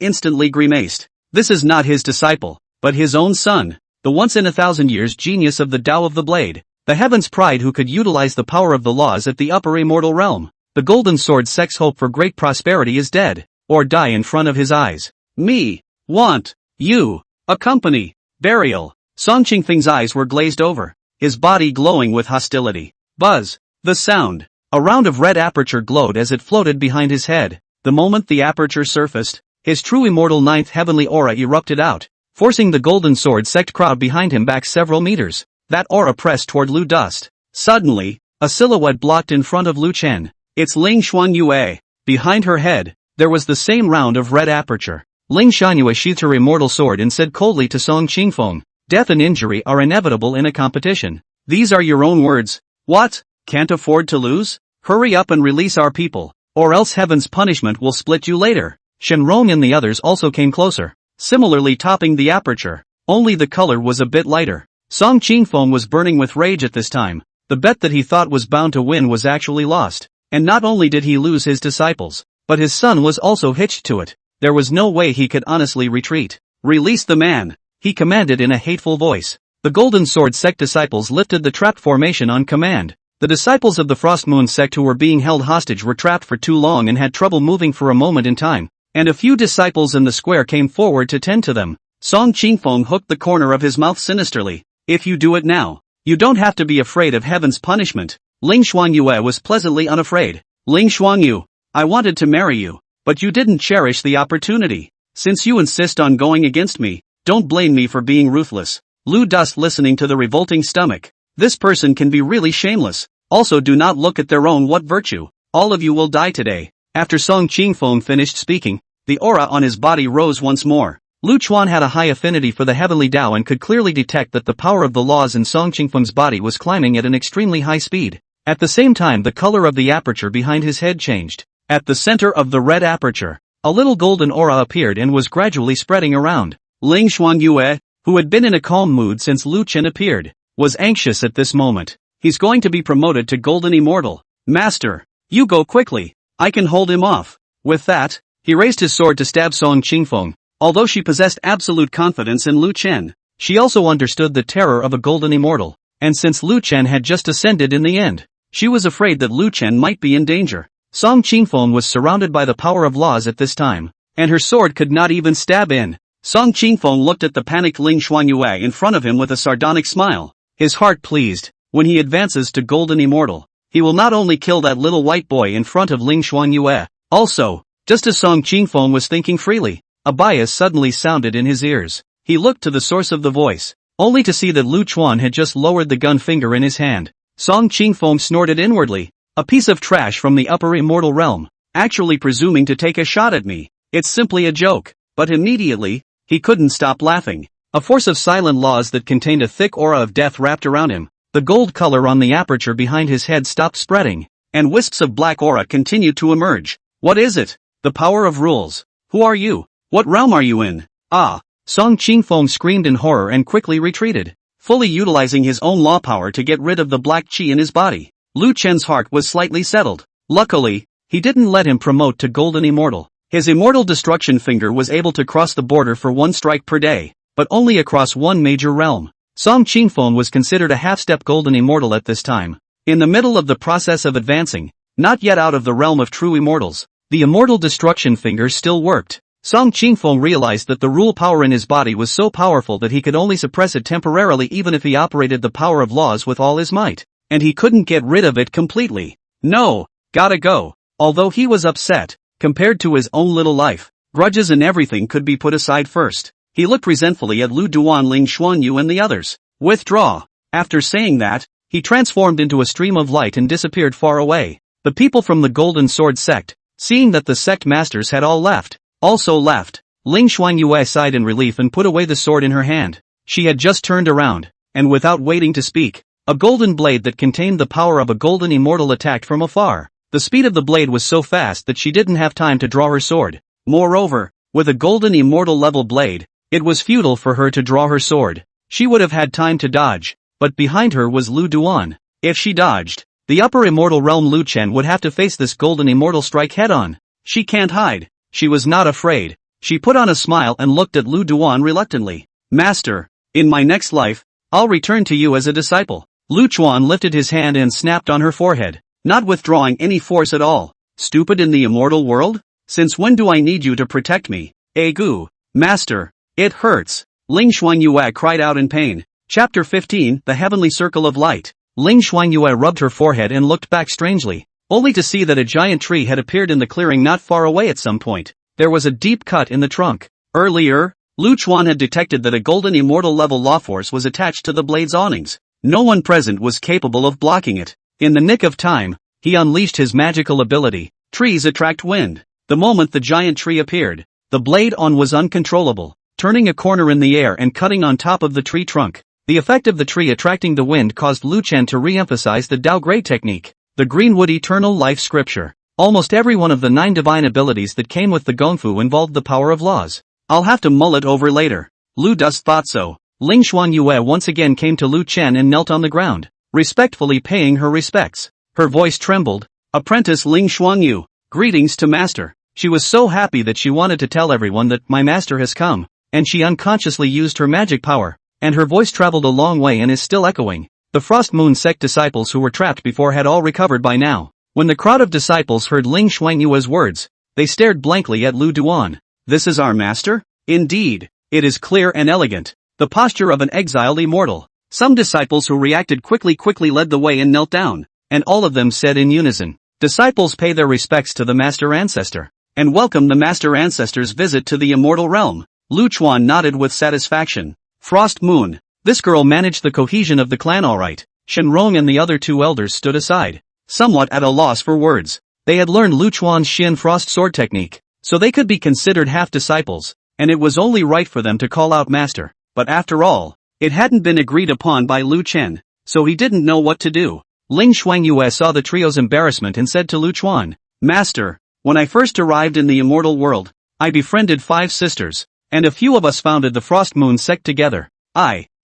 instantly grimaced. This is not his disciple, but his own son, the once-in-a-thousand-years genius of the Tao of the Blade, the heaven's pride who could utilize the power of the laws at the upper immortal realm. The Golden Sword Sect's hope for great prosperity is dead, or die in front of his eyes. Me, want, you, accompany, burial. Song Qingfeng's eyes were glazed over, his body glowing with hostility. Buzz, the sound. A round of red aperture glowed as it floated behind his head. The moment the aperture surfaced, his true immortal ninth heavenly aura erupted out, forcing the Golden Sword Sect crowd behind him back several meters. That aura pressed toward Lu Dust. Suddenly, a silhouette blocked in front of Lu Chen. It's Ling Shuanyue. Behind her head, there was the same round of red aperture. Ling Shuanyue sheathed her immortal sword and said coldly to Song Qingfeng, death and injury are inevitable in a competition. These are your own words. What? Can't afford to lose? Hurry up and release our people, or else heaven's punishment will split you later. Shenrong and the others also came closer, similarly topping the aperture, only the color was a bit lighter. Song Qingfeng was burning with rage at this time. The bet that he thought was bound to win was actually lost, and not only did he lose his disciples, but his son was also hitched to it. There was no way he could honestly retreat. Release the man, he commanded in a hateful voice. The Golden Sword Sect disciples lifted the trap formation on command. The disciples of the Frost Moon Sect who were being held hostage were trapped for too long and had trouble moving for a moment in time, and a few disciples in the square came forward to tend to them. Song Qingfeng hooked the corner of his mouth sinisterly. If you do it now, you don't have to be afraid of heaven's punishment. Ling Shuanyue was pleasantly unafraid. Ling Shuangyu, I wanted to marry you, but you didn't cherish the opportunity. Since you insist on going against me, don't blame me for being ruthless. Lu Dust listening to the revolting stomach. This person can be really shameless. Also do not look at their own what virtue. All of you will die today. After Song Qingfeng finished speaking, the aura on his body rose once more. Lu Chuan had a high affinity for the heavenly Tao and could clearly detect that the power of the laws in Song Qingfeng's body was climbing at an extremely high speed. At the same time the color of the aperture behind his head changed. At the center of the red aperture, a little golden aura appeared and was gradually spreading around. Ling Shuanyue, who had been in a calm mood since Lu Chen appeared, was anxious at this moment. He's going to be promoted to Golden Immortal. Master, you go quickly. I can hold him off. With that, he raised his sword to stab Song Qingfeng. Although she possessed absolute confidence in Lu Chen, she also understood the terror of a Golden Immortal, and since Lu Chen had just ascended in the end, she was afraid that Lu Chen might be in danger. Song Qingfeng was surrounded by the power of laws at this time, and her sword could not even stab in. Song Qingfeng looked at the panicked Ling Shuanyue in front of him with a sardonic smile. His heart pleased. When he advances to Golden Immortal, he will not only kill that little white boy in front of Ling Xuanyue. Also, just as Song Qingfeng was thinking freely, a bias suddenly sounded in his ears. He looked to the source of the voice, only to see that Lu Chuan had just lowered the gun finger in his hand. Song Qingfeng snorted inwardly. A piece of trash from the upper immortal realm, actually presuming to take a shot at me. It's simply a joke. But immediately, he couldn't stop laughing. A force of silent laws that contained a thick aura of death wrapped around him. The gold color on the aperture behind his head stopped spreading, and wisps of black aura continued to emerge. What is it? The power of rules. Who are you? What realm are you in? Ah! Song Qingfeng screamed in horror and quickly retreated, fully utilizing his own law power to get rid of the black qi in his body. Lu Chen's heart was slightly settled. Luckily, he didn't let him promote to Golden Immortal. His immortal destruction finger was able to cross the border for one strike per day, but only across one major realm. Song Qingfeng was considered a half-step Golden Immortal at this time. In the middle of the process of advancing, not yet out of the realm of true immortals, the immortal destruction finger still worked. Song Qingfeng realized that the rule power in his body was so powerful that he could only suppress it temporarily even if he operated the power of laws with all his might. And he couldn't get rid of it completely. No, gotta go. Although he was upset, compared to his own little life, grudges and everything could be put aside first. He looked resentfully at Lu Duan, Ling Xuanyu and the others. Withdraw. After saying that, he transformed into a stream of light and disappeared far away. The people from the Golden Sword sect, seeing that the sect masters had all left, also left. Ling Xuanyue sighed in relief and put away the sword in her hand. She had just turned around, and without waiting to speak, a golden blade that contained the power of a golden immortal attacked from afar. The speed of the blade was so fast that she didn't have time to draw her sword. Moreover, with a golden immortal level blade, it was futile for her to draw her sword. She would have had time to dodge, but behind her was Lu Duan. If she dodged, the upper immortal realm Lu Chen would have to face this golden immortal strike head-on. She can't hide. She was not afraid. She put on a smile and looked at Lu Duan reluctantly. Master, in my next life, I'll return to you as a disciple. Lu Chuan lifted his hand and snapped on her forehead, not withdrawing any force at all. Stupid in the immortal world? Since when do I need you to protect me? Egu. Master, it hurts. Ling Xuanyue cried out in pain. Chapter 15, The Heavenly Circle of Light. Ling Xuanyue rubbed her forehead and looked back strangely, only to see that a giant tree had appeared in the clearing not far away at some point. There was a deep cut in the trunk. Earlier, Lu Chuan had detected that a golden immortal level law force was attached to the blade's awnings. No one present was capable of blocking it. In the nick of time, he unleashed his magical ability. Trees attract wind. The moment the giant tree appeared, the blade on was uncontrollable, turning a corner in the air and cutting on top of the tree trunk. The effect of the tree attracting the wind caused Lu Chen to re-emphasize the Dao Grey technique, the Greenwood Eternal Life Scripture. Almost every one of the 9 divine abilities that came with the Gongfu involved the power of laws. I'll have to mull it over later. Lu Dus thought so. Ling Xuanyue once again came to Lu Chen and knelt on the ground, respectfully paying her respects. Her voice trembled. Apprentice Ling Xuanyu, greetings to master. She was so happy that she wanted to tell everyone that my master has come, and she unconsciously used her magic power, and her voice traveled a long way and is still echoing. The Frost Moon sect disciples who were trapped before had all recovered by now. When the crowd of disciples heard Ling Xuanyue's words, they stared blankly at Lu Duan. This is our master? Indeed, it is clear and elegant. The posture of an exiled immortal. Some disciples who reacted quickly led the way and knelt down, and all of them said in unison, disciples pay their respects to the master ancestor, and welcome the master ancestor's visit to the immortal realm. Lu Chuan nodded with satisfaction. Frost Moon, this girl managed the cohesion of the clan alright. Shenrong and the other 2 elders stood aside, somewhat at a loss for words. They had learned Lu Chuan's Shin Frost Sword technique, so they could be considered half-disciples, and it was only right for them to call out master. But after all, it hadn't been agreed upon by Lu Chen, so he didn't know what to do. Ling Xuanyue saw the trio's embarrassment and said to Lu Chuan, Master, when I first arrived in the immortal world, I befriended 5 sisters, and a few of us founded the Frost Moon sect together.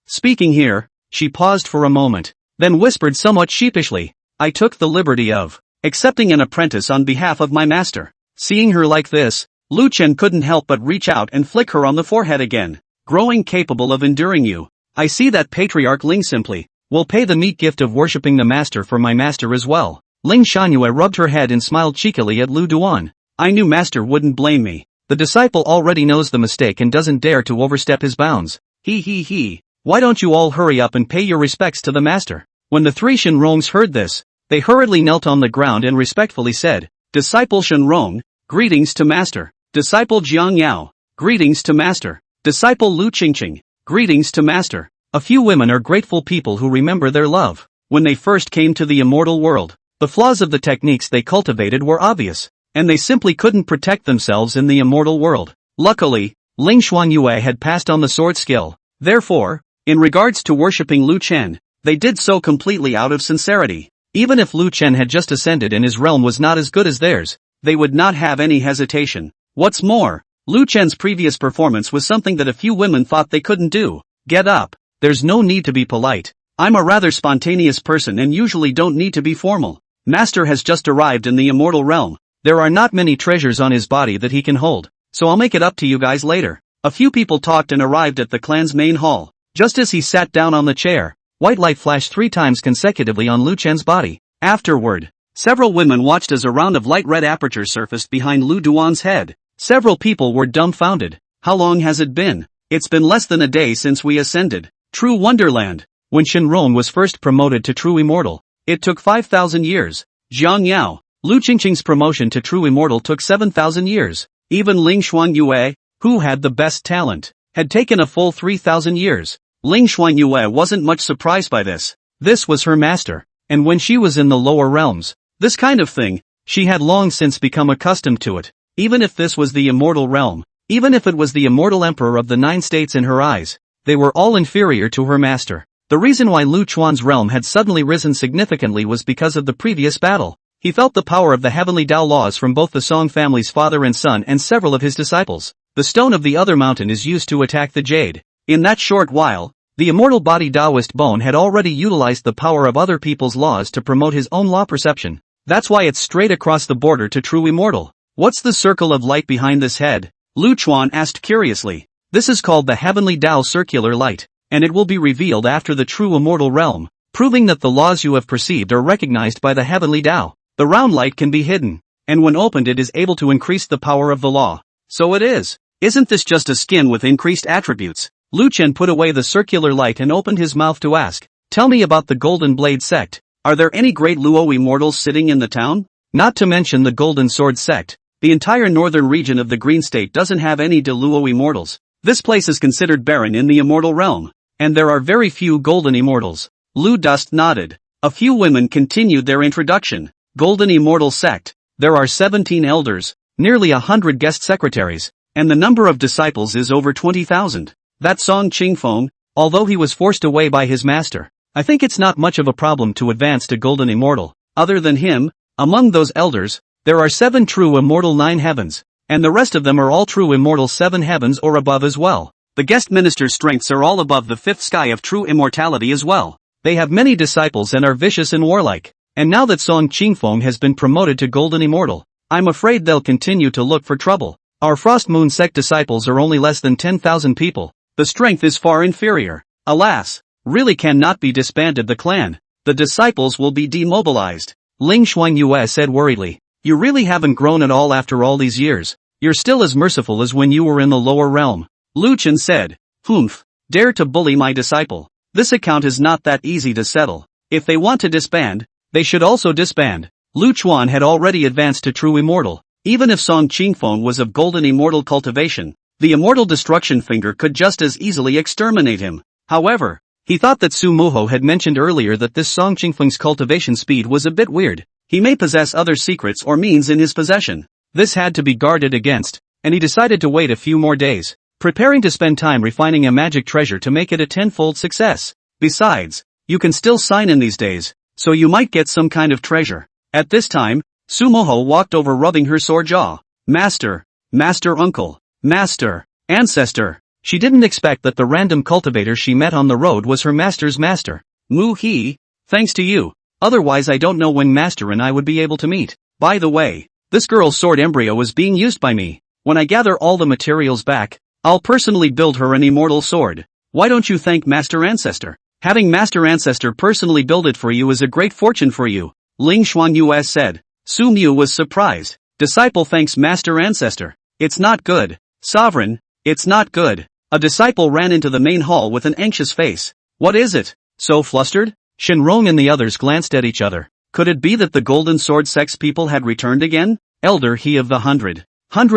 Speaking here, she paused for a moment, then whispered somewhat sheepishly, I took the liberty of accepting an apprentice on behalf of my master. Seeing her like this, Lu Chen couldn't help but reach out and flick her on the forehead again. Growing capable of enduring you. I see that Patriarch Ling simply will pay the meat gift of worshipping the master for my master as well. Ling Xuanyue rubbed her head and smiled cheekily at Lu Duan. I knew master wouldn't blame me. The disciple already knows the mistake and doesn't dare to overstep his bounds. He. Why don't you all hurry up and pay your respects to the master? When the 3 Shenrongs heard this, They hurriedly knelt on the ground and respectfully said, Disciple Shenrong, greetings to Master. Disciple Jiang Yao, greetings to Master. Disciple Lu Qingqing, greetings to Master. A few women are grateful people who remember their love. When they first came to the immortal world, the flaws of the techniques they cultivated were obvious, and they simply couldn't protect themselves in the immortal world. Luckily, Ling Xuanyue had passed on the sword skill. Therefore, in regards to worshipping Lu Chen, they did so completely out of sincerity. Even if Lu Chen had just ascended and his realm was not as good as theirs, they would not have any hesitation. What's more, Lu Chen's previous performance was something that a few women thought they couldn't do. Get up. There's no need to be polite. I'm a rather spontaneous person and usually don't need to be formal. Master has just arrived in the immortal realm. There are not many treasures on his body that he can hold, so I'll make it up to you guys later. A few people talked and arrived at the clan's main hall. Just as he sat down on the chair, white light flashed 3 times consecutively on Lu Chen's body. Afterward, several women watched as a round of light red aperture surfaced behind Lu Duan's head. Several people were dumbfounded. How long has it been? It's been less than a day since we ascended. True Wonderland. When Shenrong was first promoted to True Immortal, it took 5,000 years. Jiang Yao, Lu Qingqing's promotion to True Immortal took 7,000 years. Even Ling Xuanyue, who had the best talent, had taken a full 3,000 years. Ling Xuanyue wasn't much surprised by this. This was her master, and when she was in the lower realms, this kind of thing, she had long since become accustomed to it. Even if this was the immortal realm, even if it was the immortal emperor of the 9 states in her eyes, they were all inferior to her master. The reason why Lu Chuan's realm had suddenly risen significantly was because of the previous battle. He felt the power of the heavenly Tao laws from both the Song family's father and son and several of his disciples. The stone of the other mountain is used to attack the jade. In that short while, the immortal body Taoist bone had already utilized the power of other people's laws to promote his own law perception. That's why it's straight across the border to True Immortal. What's the circle of light behind this head? Lu Chuan asked curiously. This is called the heavenly Tao circular light, and it will be revealed after the True Immortal realm, proving that the laws you have perceived are recognized by the heavenly Tao. The round light can be hidden, and when opened it is able to increase the power of the law. So it is. Isn't this just a skin with increased attributes? Lu Chen put away the circular light and opened his mouth to ask, Tell me about the Golden Blade sect. Are there any great Luo immortals sitting in the town? Not to mention the Golden Sword sect. The entire northern region of the Green State doesn't have any de Luo immortals. This place is considered barren in the immortal realm, and there are very few golden immortals. Lu Dust nodded. A few women continued their introduction. Golden Immortal Sect. There are 17 elders, nearly 100 guest secretaries, and the number of disciples is over 20,000. That Song Qingfeng, although he was forced away by his master, I think it's not much of a problem to advance to Golden Immortal. Other than him, among those elders, there are 7 True Immortal 9 heavens, and the rest of them are all True Immortal 7 heavens or above as well. The guest minister's strengths are all above the 5th sky of true immortality as well. They have many disciples and are vicious and warlike. And now that Song Qingfeng has been promoted to Golden Immortal, I'm afraid they'll continue to look for trouble. Our Frost Moon sect disciples are only less than 10,000 people. The strength is far inferior. Alas, really cannot be disbanded the clan. The disciples will be demobilized. Ling Xuanyue said worriedly. You really haven't grown at all after all these years. You're still as merciful as when you were in the lower realm. Lu Chen said. Humph. Dare to bully my disciple. This account is not that easy to settle. If they want to disband, they should also disband. Lu Chuan had already advanced to True Immortal. Even if Song Qingfeng was of Golden Immortal cultivation, the Immortal Destruction Finger could just as easily exterminate him. However, he thought that Su Muho had mentioned earlier that this Song Qingfeng's cultivation speed was a bit weird. He may possess other secrets or means in his possession. This had to be guarded against, and he decided to wait a few more days, preparing to spend time refining a magic treasure to make it a 10-fold success. Besides, you can still sign in these days, so you might get some kind of treasure. At this time, Su Muho walked over rubbing her sore jaw. Master, Master Uncle, Master, Ancestor. She didn't expect that the random cultivator she met on the road was her master's master. Mu He, thanks to you. Otherwise I don't know when Master and I would be able to meet. By the way, this girl's sword embryo is being used by me. When I gather all the materials back, I'll personally build her an immortal sword. Why don't you thank Master Ancestor? Having Master Ancestor personally build it for you is a great fortune for you. Ling Xuanyue said. Su Mu was surprised. Disciple thanks Master Ancestor. It's not good. Sovereign, it's not good. A disciple ran into the main hall with an anxious face. What is it? So flustered? Shenrong and the others glanced at each other. Could it be that the Golden Sword sect's people had returned again? Elder He of the Hundred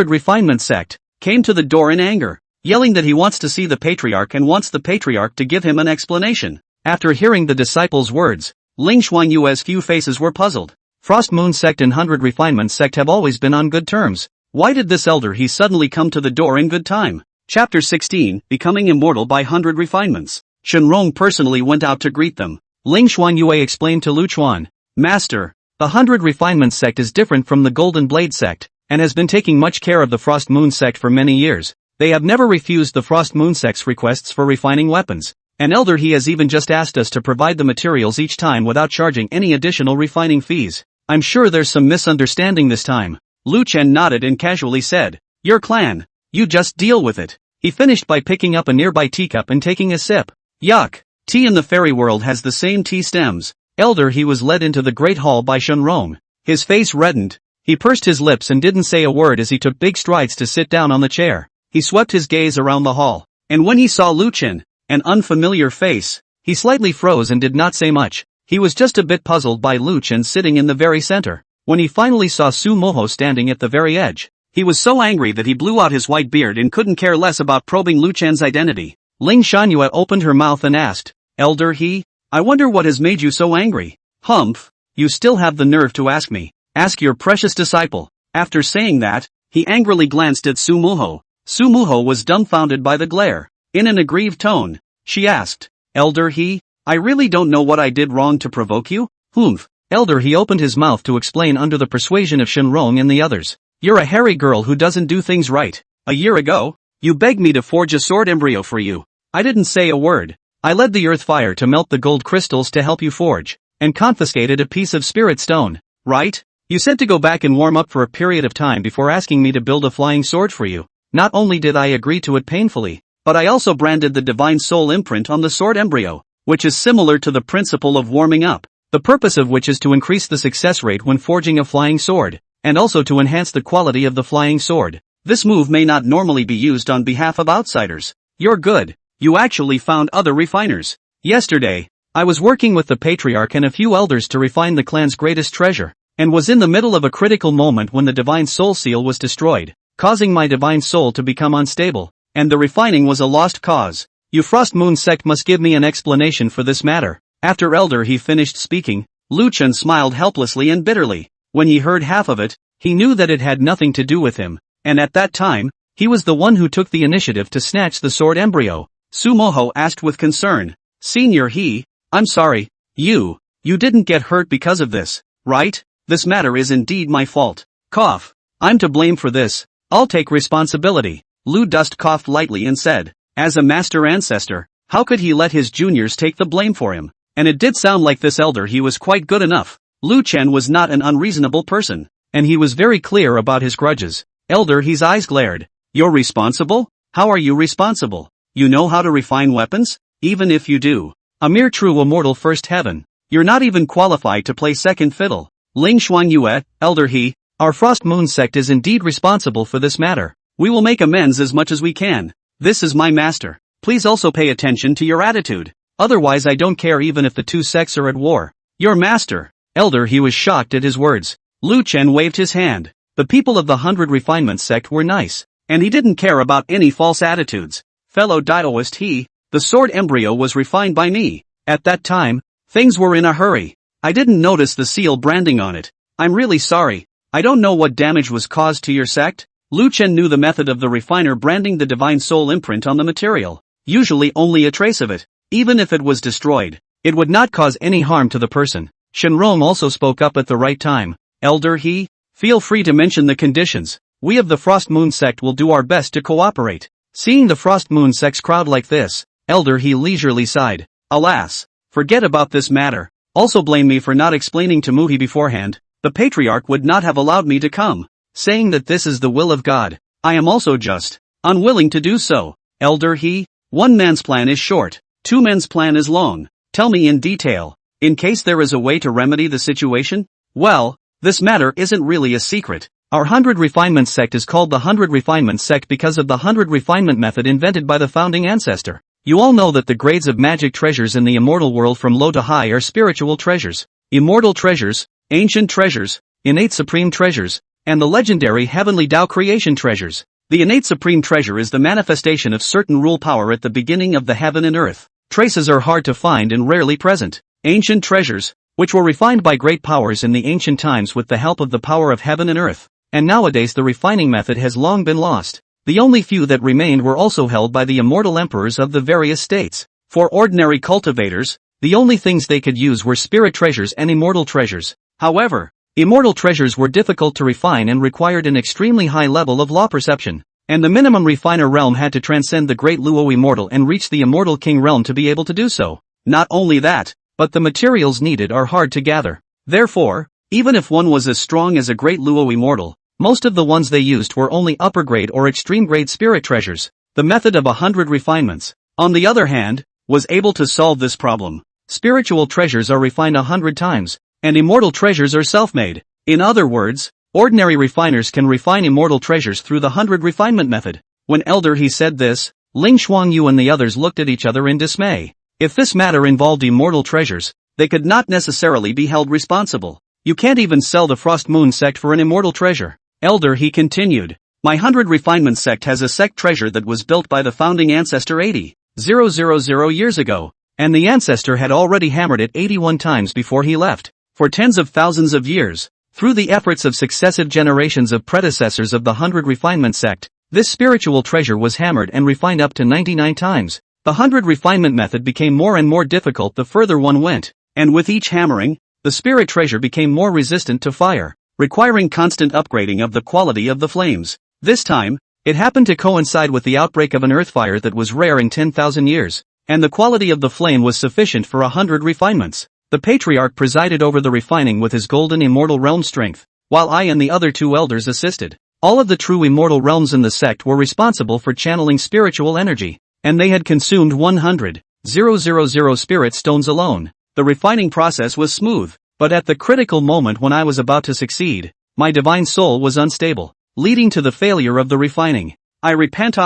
Refinement sect came to the door in anger, yelling that he wants to see the Patriarch and wants the Patriarch to give him an explanation. After hearing the disciples' words, Ling Xuanyue's few faces were puzzled. Frost Moon sect and 100 Refinement sect have always been on good terms. Why did this Elder He suddenly come to the door in good time? Chapter 16, Becoming Immortal by 100 Refinements. Shenrong personally went out to greet them. Ling Xuanyue explained to Lu Chuan, Master, the 100 Refinement sect is different from the Golden Blade sect, and has been taking much care of the Frost Moon sect for many years. They have never refused the Frost Moon sect's requests for refining weapons. And Elder He has even just asked us to provide the materials each time without charging any additional refining fees. I'm sure there's some misunderstanding this time. Lu Chen nodded and casually said, Your clan. You just deal with it. He finished by picking up a nearby teacup and taking a sip. Yuck. Tea in the fairy world has the same tea stems. Elder He was led into the great hall by Shenrong. His face reddened. He pursed his lips and didn't say a word as he took big strides to sit down on the chair. He swept his gaze around the hall, and when he saw Lu Chen, an unfamiliar face, he slightly froze and did not say much. He was just a bit puzzled by Lu Chen sitting in the very center. When he finally saw Su Moho standing at the very edge, he was so angry that he blew out his white beard and couldn't care less about probing Lu Chen's identity. Ling Xuanyue opened her mouth and asked, Elder He, I wonder what has made you so angry. Humph, you still have the nerve to ask me. Ask your precious disciple. After saying that, he angrily glanced at Su Moho. Su Moho was dumbfounded by the glare. In an aggrieved tone, she asked, Elder He, I really don't know what I did wrong to provoke you? Humph. Elder He opened his mouth to explain under the persuasion of Shenrong and the others. You're a hairy girl who doesn't do things right. A year ago, you begged me to forge a sword embryo for you. I didn't say a word. I led the earth fire to melt the gold crystals to help you forge, and confiscated a piece of spirit stone, right? You said to go back and warm up for a period of time before asking me to build a flying sword for you. Not only did I agree to it painfully, but I also branded the divine soul imprint on the sword embryo, which is similar to the principle of warming up, the purpose of which is to increase the success rate when forging a flying sword, and also to enhance the quality of the flying sword. This move may not normally be used on behalf of outsiders. You're good. You actually found other refiners. Yesterday, I was working with the Patriarch and a few elders to refine the clan's greatest treasure, and was in the middle of a critical moment when the divine soul seal was destroyed, causing my divine soul to become unstable, and the refining was a lost cause. You Frost Moon sect must give me an explanation for this matter. After Elder He finished speaking, Lu Chen smiled helplessly and bitterly. When he heard half of it, he knew that it had nothing to do with him, and at that time, he was the one who took the initiative to snatch the sword embryo. Su Moho asked with concern, Senior He, I'm sorry, you didn't get hurt because of this, right? This matter is indeed my fault. Cough. I'm to blame for this. I'll take responsibility. Lu Dust coughed lightly and said, as a master ancestor, how could he let his juniors take the blame for him? And it did sound like this Elder He was quite good enough. Lu Chen was not an unreasonable person, and he was very clear about his grudges. Elder He's eyes glared. You're responsible? How are you responsible? You know how to refine weapons? Even if you do, a mere true immortal first heaven, you're not even qualified to play second fiddle. Ling Xuanyue, Elder He, our Frost Moon sect is indeed responsible for this matter. We will make amends as much as we can. This is my master. Please also pay attention to your attitude. Otherwise I don't care even if the two sects are at war. Your master. Elder He was shocked at his words. Lu Chen waved his hand. The people of the 100 Refinement sect were nice, and he didn't care about any false attitudes. Fellow Daoist He, the sword embryo was refined by me. At that time, things were in a hurry. I didn't notice the seal branding on it. I'm really sorry. I don't know what damage was caused to your sect. Lu Chen knew the method of the refiner branding the divine soul imprint on the material. Usually only a trace of it. Even if it was destroyed, it would not cause any harm to the person. Shenrong also spoke up at the right time. Elder He, feel free to mention the conditions. We of the Frost Moon sect will do our best to cooperate. Seeing the Frost Moon sect's crowd like this, Elder He leisurely sighed. Alas, forget about this matter. Also blame me for not explaining to Muhi beforehand. The Patriarch would not have allowed me to come, saying that this is the will of God. I am also just unwilling to do so. Elder He, one man's plan is short, two men's plan is long. Tell me in detail, in case there is a way to remedy the situation. Well, this matter isn't really a secret. Our 100 Refinement sect is called the 100 Refinement sect because of the 100 refinement method invented by the founding ancestor. You all know that the grades of magic treasures in the immortal world from low to high are spiritual treasures. immortal treasures, ancient treasures, innate supreme treasures, and the legendary heavenly Tao creation treasures. The innate supreme treasure is the manifestation of certain rule power at the beginning of the heaven and earth. Traces are hard to find and rarely present. Ancient treasures, which were refined by great powers in the ancient times with the help of the power of heaven and earth, and nowadays the refining method has long been lost. The only few that remained were also held by the immortal emperors of the various states. For ordinary cultivators, the only things they could use were spirit treasures and immortal treasures. However, immortal treasures were difficult to refine and required an extremely high level of law perception, and the minimum refiner realm had to transcend the great Luo immortal and reach the immortal king realm to be able to do so. Not only that, but the materials needed are hard to gather. Therefore, even if one was as strong as a great Luo immortal, most of the ones they used were only upper grade or extreme grade spirit treasures. The method of 100 refinements, on the other hand, was able to solve this problem. Spiritual treasures are refined 100 times, and immortal treasures are self-made. In other words, ordinary refiners can refine immortal treasures through the 100 refinement method. When Elder He said this, Ling Xuangyu and the others looked at each other in dismay. If this matter involved immortal treasures, they could not necessarily be held responsible. You can't even sell the Frost Moon sect for an immortal treasure. Elder He continued, my 100 refinement sect has a sect treasure that was built by the founding ancestor 80,000 years ago, and the ancestor had already hammered it 81 times before he left. For tens of thousands of years, through the efforts of successive generations of predecessors of the 100 refinement sect, this spiritual treasure was hammered and refined up to 99 times. The 100 refinement method became more and more difficult the further one went, and with each hammering, the spirit treasure became more resistant to fire, requiring constant upgrading of the quality of the flames. This time, it happened to coincide with the outbreak of an earth fire that was rare in 10,000 years, and the quality of the flame was sufficient for 100 refinements. The patriarch presided over the refining with his golden immortal realm strength, while I and the other two elders assisted. All of the true immortal realms in the sect were responsible for channeling spiritual energy, and they had consumed 100,000 spirit stones alone. The refining process was smooth, but at the critical moment when I was about to succeed, my divine soul was unstable, leading to the failure of the refining. I repent.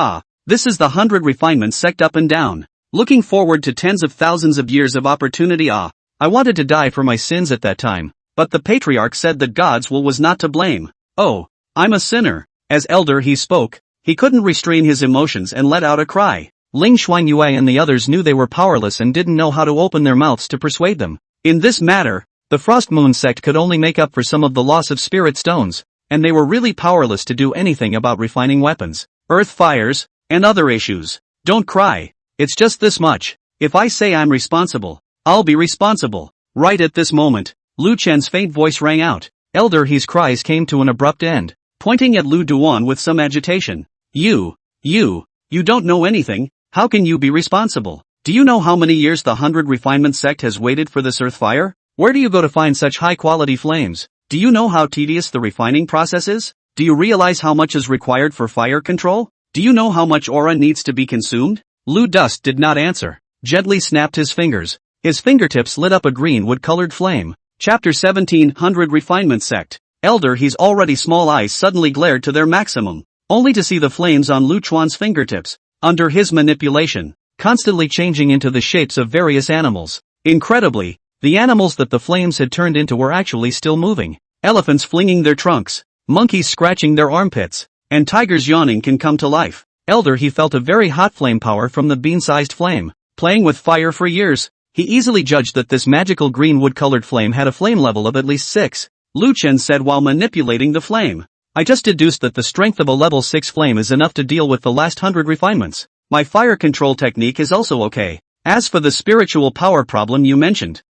This is the 100 refinement sect up and down. Looking forward to tens of thousands of years of opportunity. I wanted to die for my sins at that time, but the patriarch said that God's will was not to blame. Oh, I'm a sinner. As Elder He spoke, he couldn't restrain his emotions and let out a cry. Ling Xuanyue and the others knew they were powerless and didn't know how to open their mouths to persuade them. In this matter, the Frost Moon sect could only make up for some of the loss of spirit stones, and they were really powerless to do anything about refining weapons, earth fires, and other issues. Don't cry. It's just this much. If I say I'm responsible, I'll be responsible. Right at this moment, Lu Chen's faint voice rang out. Elder He's cries came to an abrupt end, pointing at Lu Duan with some agitation. You don't know anything. How can you be responsible? Do you know how many years the 100 refinement sect has waited for this earth fire? Where do you go to find such high quality flames? Do you know how tedious the refining process is? Do you realize how much is required for fire control? Do you know how much aura needs to be consumed? Lu Dust did not answer. Gently snapped his fingers. His fingertips lit up a green wood-colored flame. Chapter 17 100 Refinement Sect. Elder He's already small eyes suddenly glared to their maximum, only to see the flames on Lu Chuan's fingertips, under his manipulation, constantly changing into the shapes of various animals. Incredibly, the animals that the flames had turned into were actually still moving. Elephants flinging their trunks, monkeys scratching their armpits, and tigers yawning can come to life. Elder He felt a very hot flame power from the bean-sized flame. Playing with fire for years, he easily judged that this magical green wood-colored flame had a flame level of at least 6. Lu Chen said while manipulating the flame. I just deduced that the strength of a level 6 flame is enough to deal with the last 100 refinements. My fire control technique is also okay. As for the spiritual power problem you mentioned.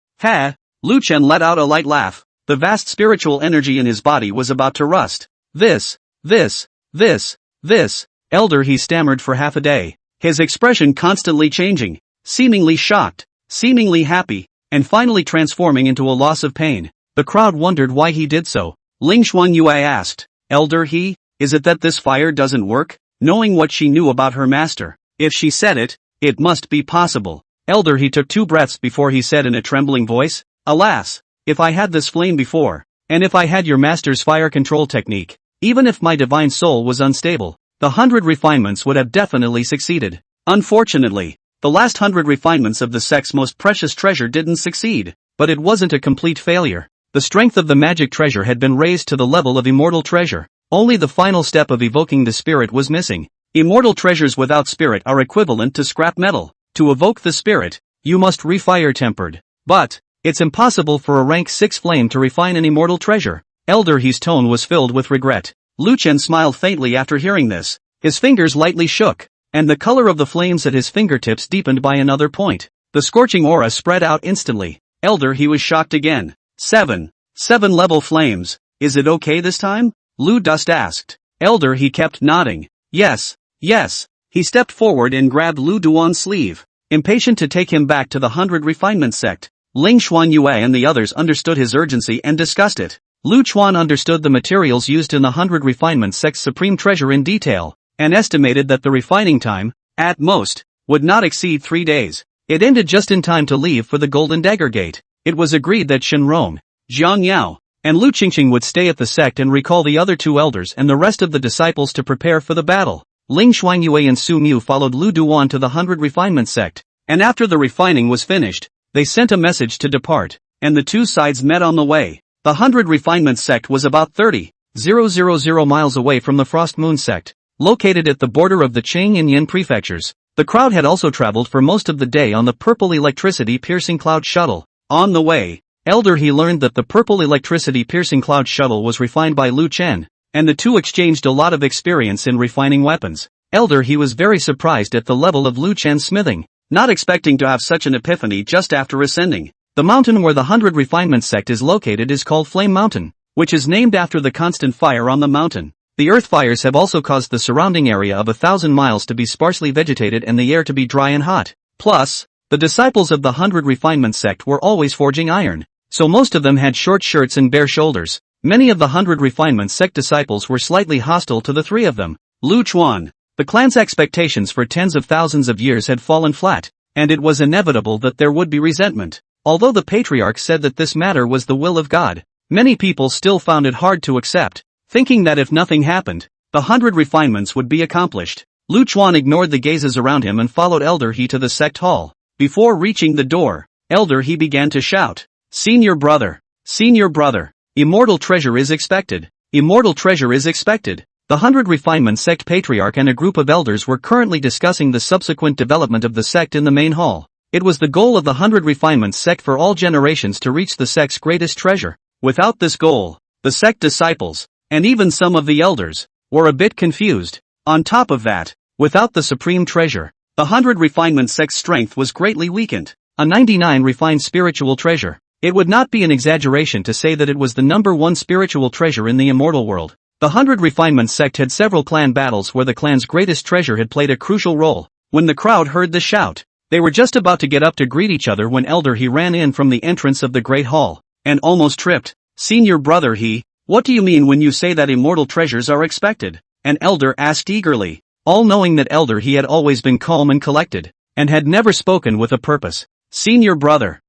Lu Chen let out a light laugh. The vast spiritual energy in his body was about to rust. This. Elder He stammered for half a day. His expression constantly changing, seemingly shocked, seemingly happy, and finally transforming into a loss of pain. The crowd wondered why he did so. Ling Xuanyue asked, Elder He, is it that this fire doesn't work? Knowing what she knew about her master, if she said it, it must be possible. Elder He took 2 breaths before he said in a trembling voice, Alas, if I had this flame before, and if I had your master's fire control technique, even if my divine soul was unstable, the 100 refinements would have definitely succeeded. Unfortunately, the last 100 refinements of the sect's most precious treasure didn't succeed. but it wasn't a complete failure. The strength of the magic treasure had been raised to the level of immortal treasure. Only the final step of evoking the spirit was missing. Immortal treasures without spirit are equivalent to scrap metal. To evoke the spirit, you must refire tempered. But it's impossible for a rank 6 flame to refine an immortal treasure. Elder He's tone was filled with regret. Lu Chen smiled faintly after hearing this. His fingers lightly shook, and the color of the flames at his fingertips deepened by another point. The scorching aura spread out instantly. Elder He was shocked again. 7 level flames. Is it okay this time? Lu Dust asked. Elder He kept nodding. Yes. He stepped forward and grabbed Lu Duan's sleeve, impatient to take him back to the 100 Refinement Sect. Ling Xuanyue and the others understood his urgency and discussed it. Lu Chuan understood the materials used in the 100 Refinement Sect's supreme treasure in detail, and estimated that the refining time, at most, would not exceed 3 days. It ended just in time to leave for the Golden Dagger Gate. It was agreed that Shen Rong, Jiang Yao, and Lu Qingqing would stay at the sect and recall the other 2 elders and the rest of the disciples to prepare for the battle. Ling Xuanyue and Su Mu followed Lu Duan to the 100 Refinement Sect, and after the refining was finished, they sent a message to depart, and the 2 sides met on the way. The 100 Refinement Sect was about 30,000 miles away from the Frost Moon Sect, located at the border of the Qing and Yin prefectures. The crowd had also traveled for most of the day on the purple electricity-piercing cloud shuttle. On the way, Elder He learned that the purple electricity-piercing cloud shuttle was refined by Lu Chen, and the 2 exchanged a lot of experience in refining weapons. Elder He was very surprised at the level of Lu Chen's smithing, not expecting to have such an epiphany just after ascending. The mountain where the 100 Refinement Sect is located is called Flame Mountain, which is named after the constant fire on the mountain. The earth fires have also caused the surrounding area of 1,000 miles to be sparsely vegetated and the air to be dry and hot. Plus, the disciples of the 100 Refinement Sect were always forging iron, so most of them had short shirts and bare shoulders. Many of the 100 Refinement Sect disciples were slightly hostile to the 3 of them. Lu Chuan. The clan's expectations for tens of thousands of years had fallen flat, and it was inevitable that there would be resentment. Although the patriarch said that this matter was the will of God, many people still found it hard to accept, thinking that if nothing happened, the 100 refinements would be accomplished. Lu Chuan ignored the gazes around him and followed Elder He to the sect hall. Before reaching the door, Elder He began to shout, Senior brother! Senior brother! Immortal treasure is expected! Immortal treasure is expected! The 100 Refinement Sect Patriarch and a group of elders were currently discussing the subsequent development of the sect in the main hall. It was the goal of the 100 Refinement Sect for all generations to reach the sect's greatest treasure. Without this goal, the sect disciples, and even some of the elders, were a bit confused. On top of that, without the supreme treasure, the 100 Refinement Sect's strength was greatly weakened. A 99 refined spiritual treasure. It would not be an exaggeration to say that it was the #1 spiritual treasure in the immortal world. The 100 Refinement Sect had several clan battles where the clan's greatest treasure had played a crucial role. When the crowd heard the shout, they were just about to get up to greet each other when Elder He ran in from the entrance of the Great Hall, and almost tripped. Senior brother He, what do you mean when you say that immortal treasures are expected? An elder asked eagerly, all knowing that Elder He had always been calm and collected, and had never spoken with a purpose. Senior brother,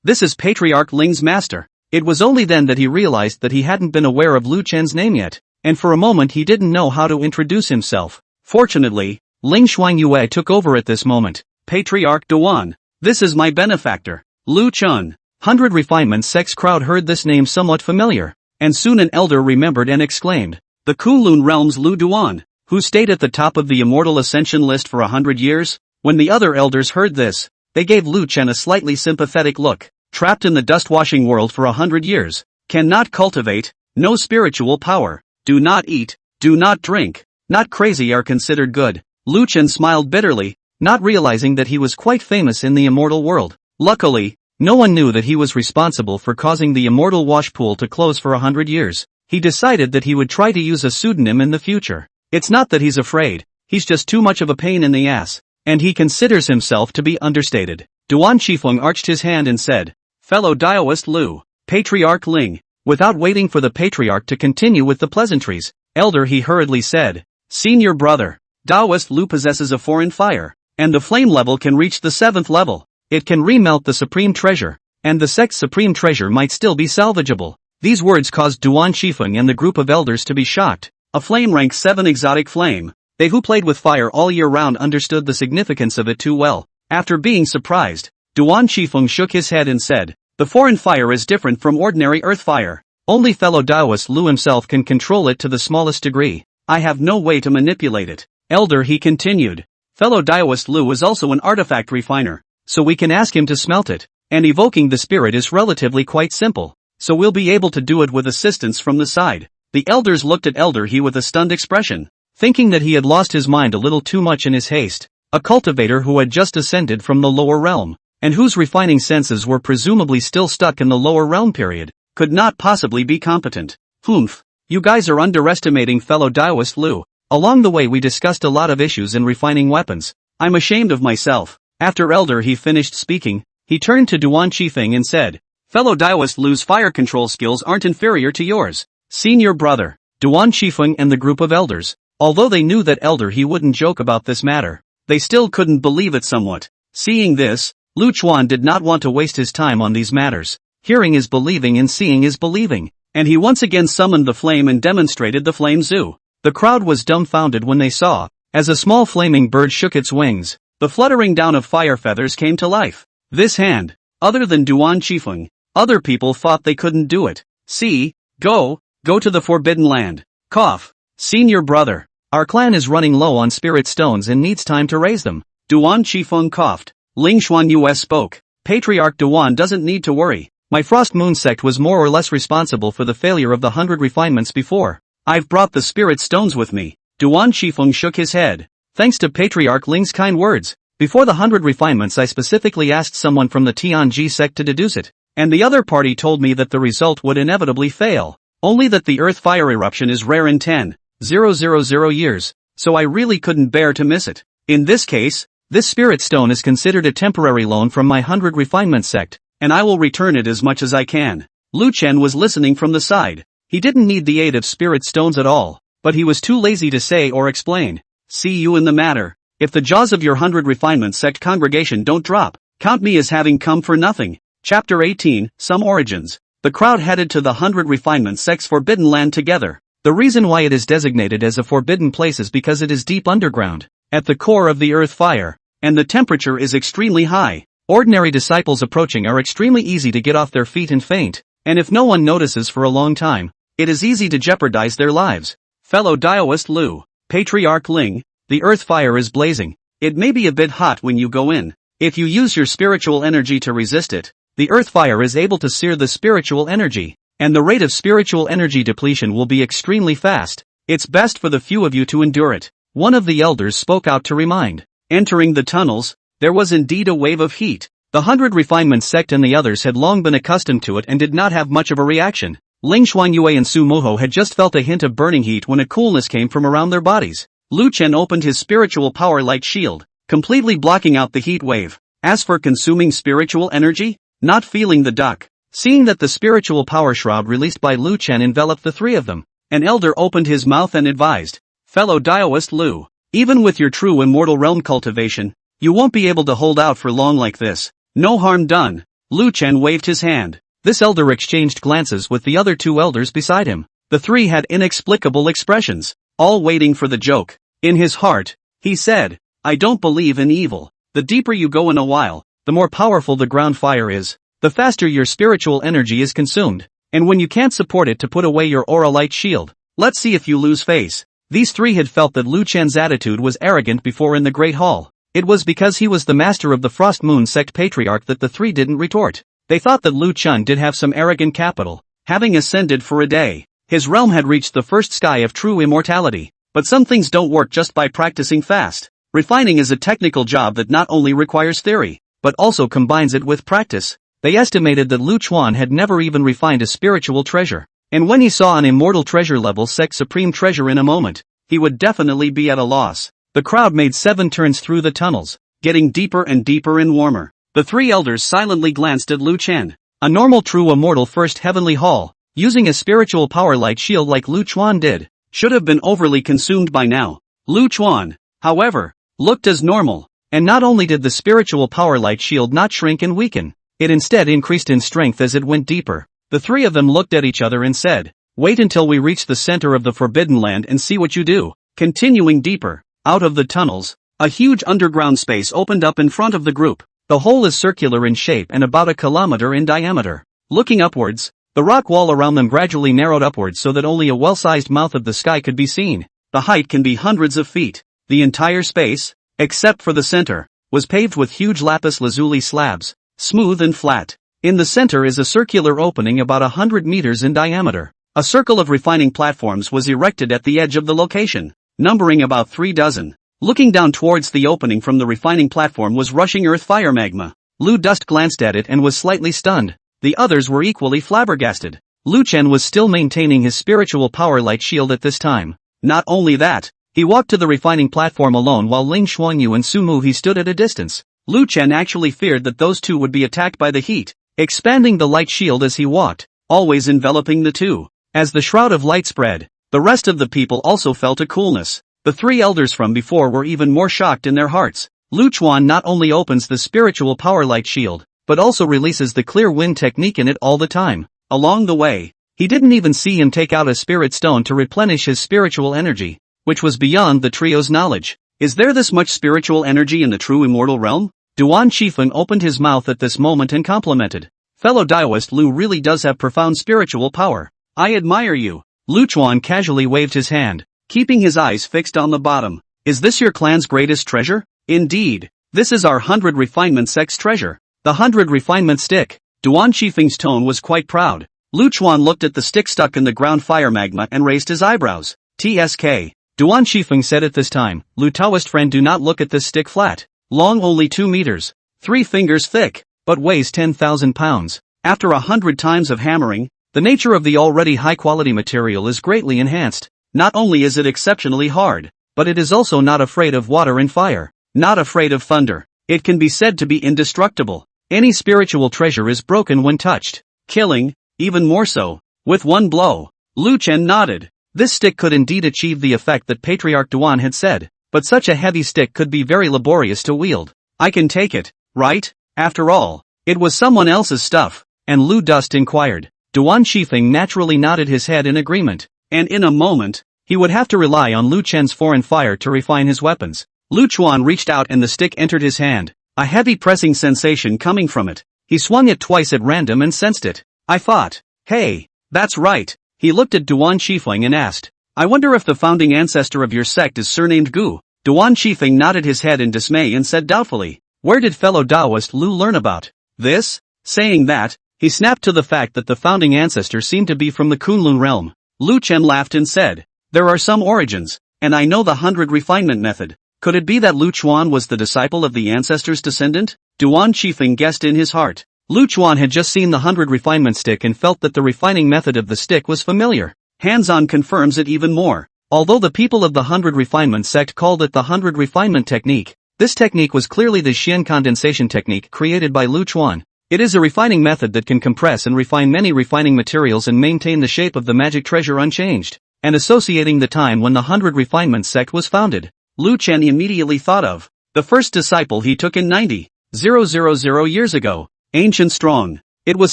this is Patriarch Ling's master. It was only then that he realized that he hadn't been aware of Lu Chen's name yet, and for a moment he didn't know how to introduce himself. Fortunately, Ling Xuanyue took over at this moment. Patriarch Duan, this is my benefactor, Lu Chen. 100 Refinement Sect's crowd heard this name somewhat familiar, and soon an elder remembered and exclaimed, the Kunlun Realm's Lu Duan, who stayed at the top of the Immortal Ascension list for 100 years? When the other elders heard this, they gave Lu Chen a slightly sympathetic look. Trapped in the dust-washing world for 100 years, cannot cultivate, no spiritual power, do not eat, do not drink, not crazy are considered good. Lu Chen smiled bitterly, not realizing that he was quite famous in the immortal world. Luckily, no one knew that he was responsible for causing the immortal wash pool to close for 100 years. He decided that he would try to use a pseudonym in the future. It's not that he's afraid, he's just too much of a pain in the ass, and he considers himself to be understated. Duan Qifeng arched his hand and said, Fellow Daoist Lu, Patriarch Ling. Without waiting for the Patriarch to continue with the pleasantries, Elder He hurriedly said, Senior brother, Daoist Lu possesses a foreign fire, and the flame level can reach the 7th level. It can remelt the supreme treasure, and the sect's supreme treasure might still be salvageable. These words caused Duan Qifeng and the group of elders to be shocked. A flame rank 7 exotic flame. They who played with fire all year round understood the significance of it too well. After being surprised, Duan Shifeng shook his head and said, "The foreign fire is different from ordinary earth fire. Only fellow Taoist Lu himself can control it to the smallest degree. I have no way to manipulate it." Elder, he continued. Fellow Taoist Lu is also an artifact refiner, so we can ask him to smelt it. And evoking the spirit is relatively quite simple, so we'll be able to do it with assistance from the side. The elders looked at Elder He with a stunned expression, thinking that he had lost his mind a little too much in his haste. A cultivator who had just ascended from the lower realm, and whose refining senses were presumably still stuck in the lower realm period, could not possibly be competent. Humph. You guys are underestimating fellow Taoist Lu. Along the way we discussed a lot of issues in refining weapons. I'm ashamed of myself. After Elder He finished speaking, he turned to Duan Shifeng and said, "Fellow Taoist Lu's fire control skills aren't inferior to yours, senior brother." Duan Shifeng and the group of elders, although they knew that Elder He wouldn't joke about this matter, they still couldn't believe it somewhat. Seeing this, Lu Chuan did not want to waste his time on these matters. Hearing is believing and seeing is believing, and he once again summoned the flame and demonstrated the flame zoo. The crowd was dumbfounded when they saw, as a small flaming bird shook its wings, the fluttering down of fire feathers came to life. This hand, other than Duan Shifeng, other people thought they couldn't do it. See, go to the Forbidden Land. Cough. Senior brother, our clan is running low on spirit stones and needs time to raise them. Duan Shifeng coughed. Ling Xuan Yue spoke. Patriarch Duan doesn't need to worry. My Frost Moon sect was more or less responsible for the failure of the 100 refinements before. I've brought the spirit stones with me. Duan Shifeng shook his head. Thanks to Patriarch Ling's kind words. Before the 100 refinements I specifically asked someone from the Tianji sect to deduce it, and the other party told me that the result would inevitably fail. Only that the earth fire eruption is rare in 10,000 years, so I really couldn't bear to miss it. In this case, this spirit stone is considered a temporary loan from my 100 refinement sect, and I will return it as much as I can. Lu Chen was listening from the side. He didn't need the aid of spirit stones at all, but he was too lazy to say or explain. See you in the matter. If the jaws of your 100 refinement sect congregation don't drop, count me as having come for nothing. Chapter 18, Some Origins. The crowd headed to the 100 refinement sect's Forbidden Land together. The reason why it is designated as a forbidden place is because it is deep underground, at the core of the earth fire, and the temperature is extremely high. Ordinary disciples approaching are extremely easy to get off their feet and faint, and if no one notices for a long time, it is easy to jeopardize their lives. Fellow Taoist Lu, Patriarch Ling, the earth fire is blazing. It may be a bit hot when you go in. If you use your spiritual energy to resist it, the earth fire is able to sear the spiritual energy, and the rate of spiritual energy depletion will be extremely fast. It's best for the few of you to endure it. One of the elders spoke out to remind. Entering the tunnels, there was indeed a wave of heat. The 100 refinement sect and the others had long been accustomed to it and did not have much of a reaction. Ling Xuanyue and Su Moho had just felt a hint of burning heat when a coolness came from around their bodies. Lu Chen opened his spiritual power light shield, completely blocking out the heat wave. As for consuming spiritual energy, not feeling the duck. Seeing that the spiritual power shroud released by Lu Chen enveloped the three of them, an elder opened his mouth and advised, "Fellow Taoist Lu, even with your true immortal realm cultivation, you won't be able to hold out for long like this. No harm done." Lu Chen waved his hand. This elder exchanged glances with the other two elders beside him. The three had inexplicable expressions, all waiting for the joke. In his heart, he said, "I don't believe in evil. The deeper you go in a while, the more powerful the ground fire is, the faster your spiritual energy is consumed, and when you can't support it to put away your aura light shield, let's see if you lose face." These three had felt that Lu Chen's attitude was arrogant before in the Great Hall. It was because he was the master of the Frost Moon sect patriarch that the three didn't retort. They thought that Lu Chen did have some arrogant capital, having ascended for a day. His realm had reached the first sky of true immortality, but some things don't work just by practicing fast. Refining is a technical job that not only requires theory, but also combines it with practice. They estimated that Lu Chuan had never even refined a spiritual treasure, and when he saw an immortal treasure level sect supreme treasure in a moment, he would definitely be at a loss. The crowd made 7 turns through the tunnels, getting deeper and deeper and warmer. The three elders silently glanced at Lu Chen. A normal true immortal first heavenly hall, using a spiritual power light shield like Lu Chuan did, should have been overly consumed by now. Lu Chuan, however, looked as normal, and not only did the spiritual power light shield not shrink and weaken, it instead increased in strength as it went deeper. The three of them looked at each other and said, "Wait until we reach the center of the Forbidden Land and see what you do." Continuing deeper, out of the tunnels, a huge underground space opened up in front of the group. The hole is circular in shape and about a kilometer in diameter. Looking upwards, the rock wall around them gradually narrowed upwards so that only a well-sized mouth of the sky could be seen. The height can be hundreds of feet. The entire space, except for the center, was paved with huge lapis lazuli slabs, smooth and flat. In the center is a circular opening about 100 meters in diameter. A circle of refining platforms was erected at the edge of the location, numbering about 3 dozen. Looking down towards the opening from the refining platform was rushing earth fire magma. Lu Dust glanced at it and was slightly stunned. The others were equally flabbergasted. Lu Chen was still maintaining his spiritual power light shield at this time. Not only that, he walked to the refining platform alone while Ling Xuanyu and Su Mu He stood at a distance. Lu Chen actually feared that those two would be attacked by the heat, expanding the light shield as he walked, always enveloping the two. As the shroud of light spread, the rest of the people also felt a coolness. The 3 elders from before were even more shocked in their hearts. Lu Chuan not only opens the spiritual power light shield, but also releases the clear wind technique in it all the time. Along the way, he didn't even see him take out a spirit stone to replenish his spiritual energy, which was beyond the trio's knowledge. Is there this much spiritual energy in the true immortal realm? Duan Shifeng opened his mouth at this moment and complimented. Fellow Daoist Lu really does have profound spiritual power. I admire you. Lu Chuan casually waved his hand, keeping his eyes fixed on the bottom. Is this your clan's greatest treasure? Indeed. This is our 100 refinement sect's treasure. The 100 refinement stick. Duan Shifeng's tone was quite proud. Lu Chuan looked at the stick stuck in the ground fire magma and raised his eyebrows. TSK. Duan Shifeng said at this time, Lu Taoist friend, do not look at this stick flat. Long only 2 meters. 3 fingers thick, but weighs 10,000 pounds. After 100 times of hammering, the nature of the already high-quality material is greatly enhanced. Not only is it exceptionally hard, but it is also not afraid of water and fire. Not afraid of thunder. It can be said to be indestructible. Any spiritual treasure is broken when touched. Killing, even more so, with one blow. Lu Chen nodded. This stick could indeed achieve the effect that Patriarch Duan had said, but such a heavy stick could be very laborious to wield. I can take it, right? After all, it was someone else's stuff. And Lu Dust inquired. Duan Shifeng naturally nodded his head in agreement. And in a moment, he would have to rely on Lu Chen's foreign fire to refine his weapons. Lu Chuan reached out and the stick entered his hand. A heavy pressing sensation coming from it. He swung it twice at random and sensed it. I thought, hey, that's right. He looked at Duan Shifeng and asked, I wonder if the founding ancestor of your sect is surnamed Gu. Duan Shifeng nodded his head in dismay and said doubtfully, where did fellow Taoist Lu learn about this? Saying that, he snapped to the fact that the founding ancestor seemed to be from the Kunlun realm. Lu Chen laughed and said, there are some origins, and I know the 100 refinement method. Could it be that Lu Chuan was the disciple of the ancestor's descendant? Duan Shifeng guessed in his heart. Lu Chuan had just seen the 100 refinement stick and felt that the refining method of the stick was familiar. Hands-on confirms it even more. Although the people of the 100 refinement sect called it the 100 refinement technique, this technique was clearly the Xian condensation technique created by Lu Chuan. It is a refining method that can compress and refine many refining materials and maintain the shape of the magic treasure unchanged. And associating the time when the 100 refinement sect was founded, Lu Chen immediately thought of the first disciple he took in 90,000 years ago. Ancient strong. It was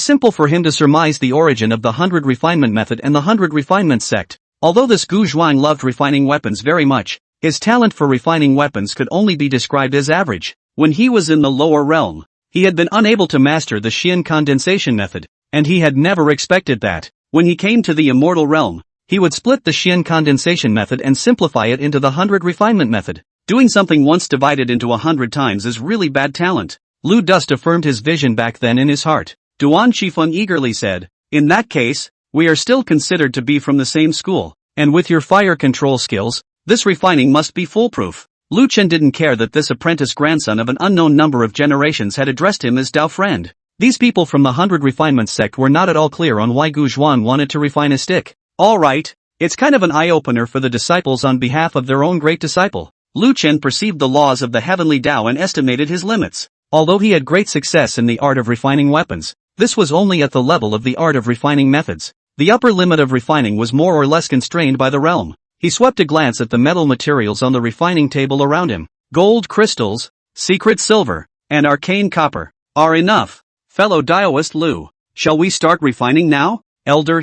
simple for him to surmise the origin of the 100 refinement method and the 100 refinement sect. Although this Gu Zhuang loved refining weapons very much, his talent for refining weapons could only be described as average. When he was in the lower realm, he had been unable to master the Xian condensation method, and he had never expected that, when he came to the immortal realm, he would split the Xian condensation method and simplify it into the 100 refinement method. Doing something once divided into 100 times is really bad talent. Lu Dust affirmed his vision back then in his heart. Duan Shifeng eagerly said, in that case, we are still considered to be from the same school, and with your fire control skills, this refining must be foolproof. Lu Chen didn't care that this apprentice grandson of an unknown number of generations had addressed him as Dao friend. These people from the 100 refinement sect were not at all clear on why Gu Zhuan wanted to refine a stick. Alright, it's kind of an eye-opener for the disciples on behalf of their own great disciple. Lu Chen perceived the laws of the heavenly Dao and estimated his limits. Although he had great success in the art of refining weapons, this was only at the level of the art of refining methods. The upper limit of refining was more or less constrained by the realm. He swept a glance at the metal materials on the refining table around him. Gold crystals, secret silver, and arcane copper are enough. Fellow Daoist Lu, shall we start refining now? Elder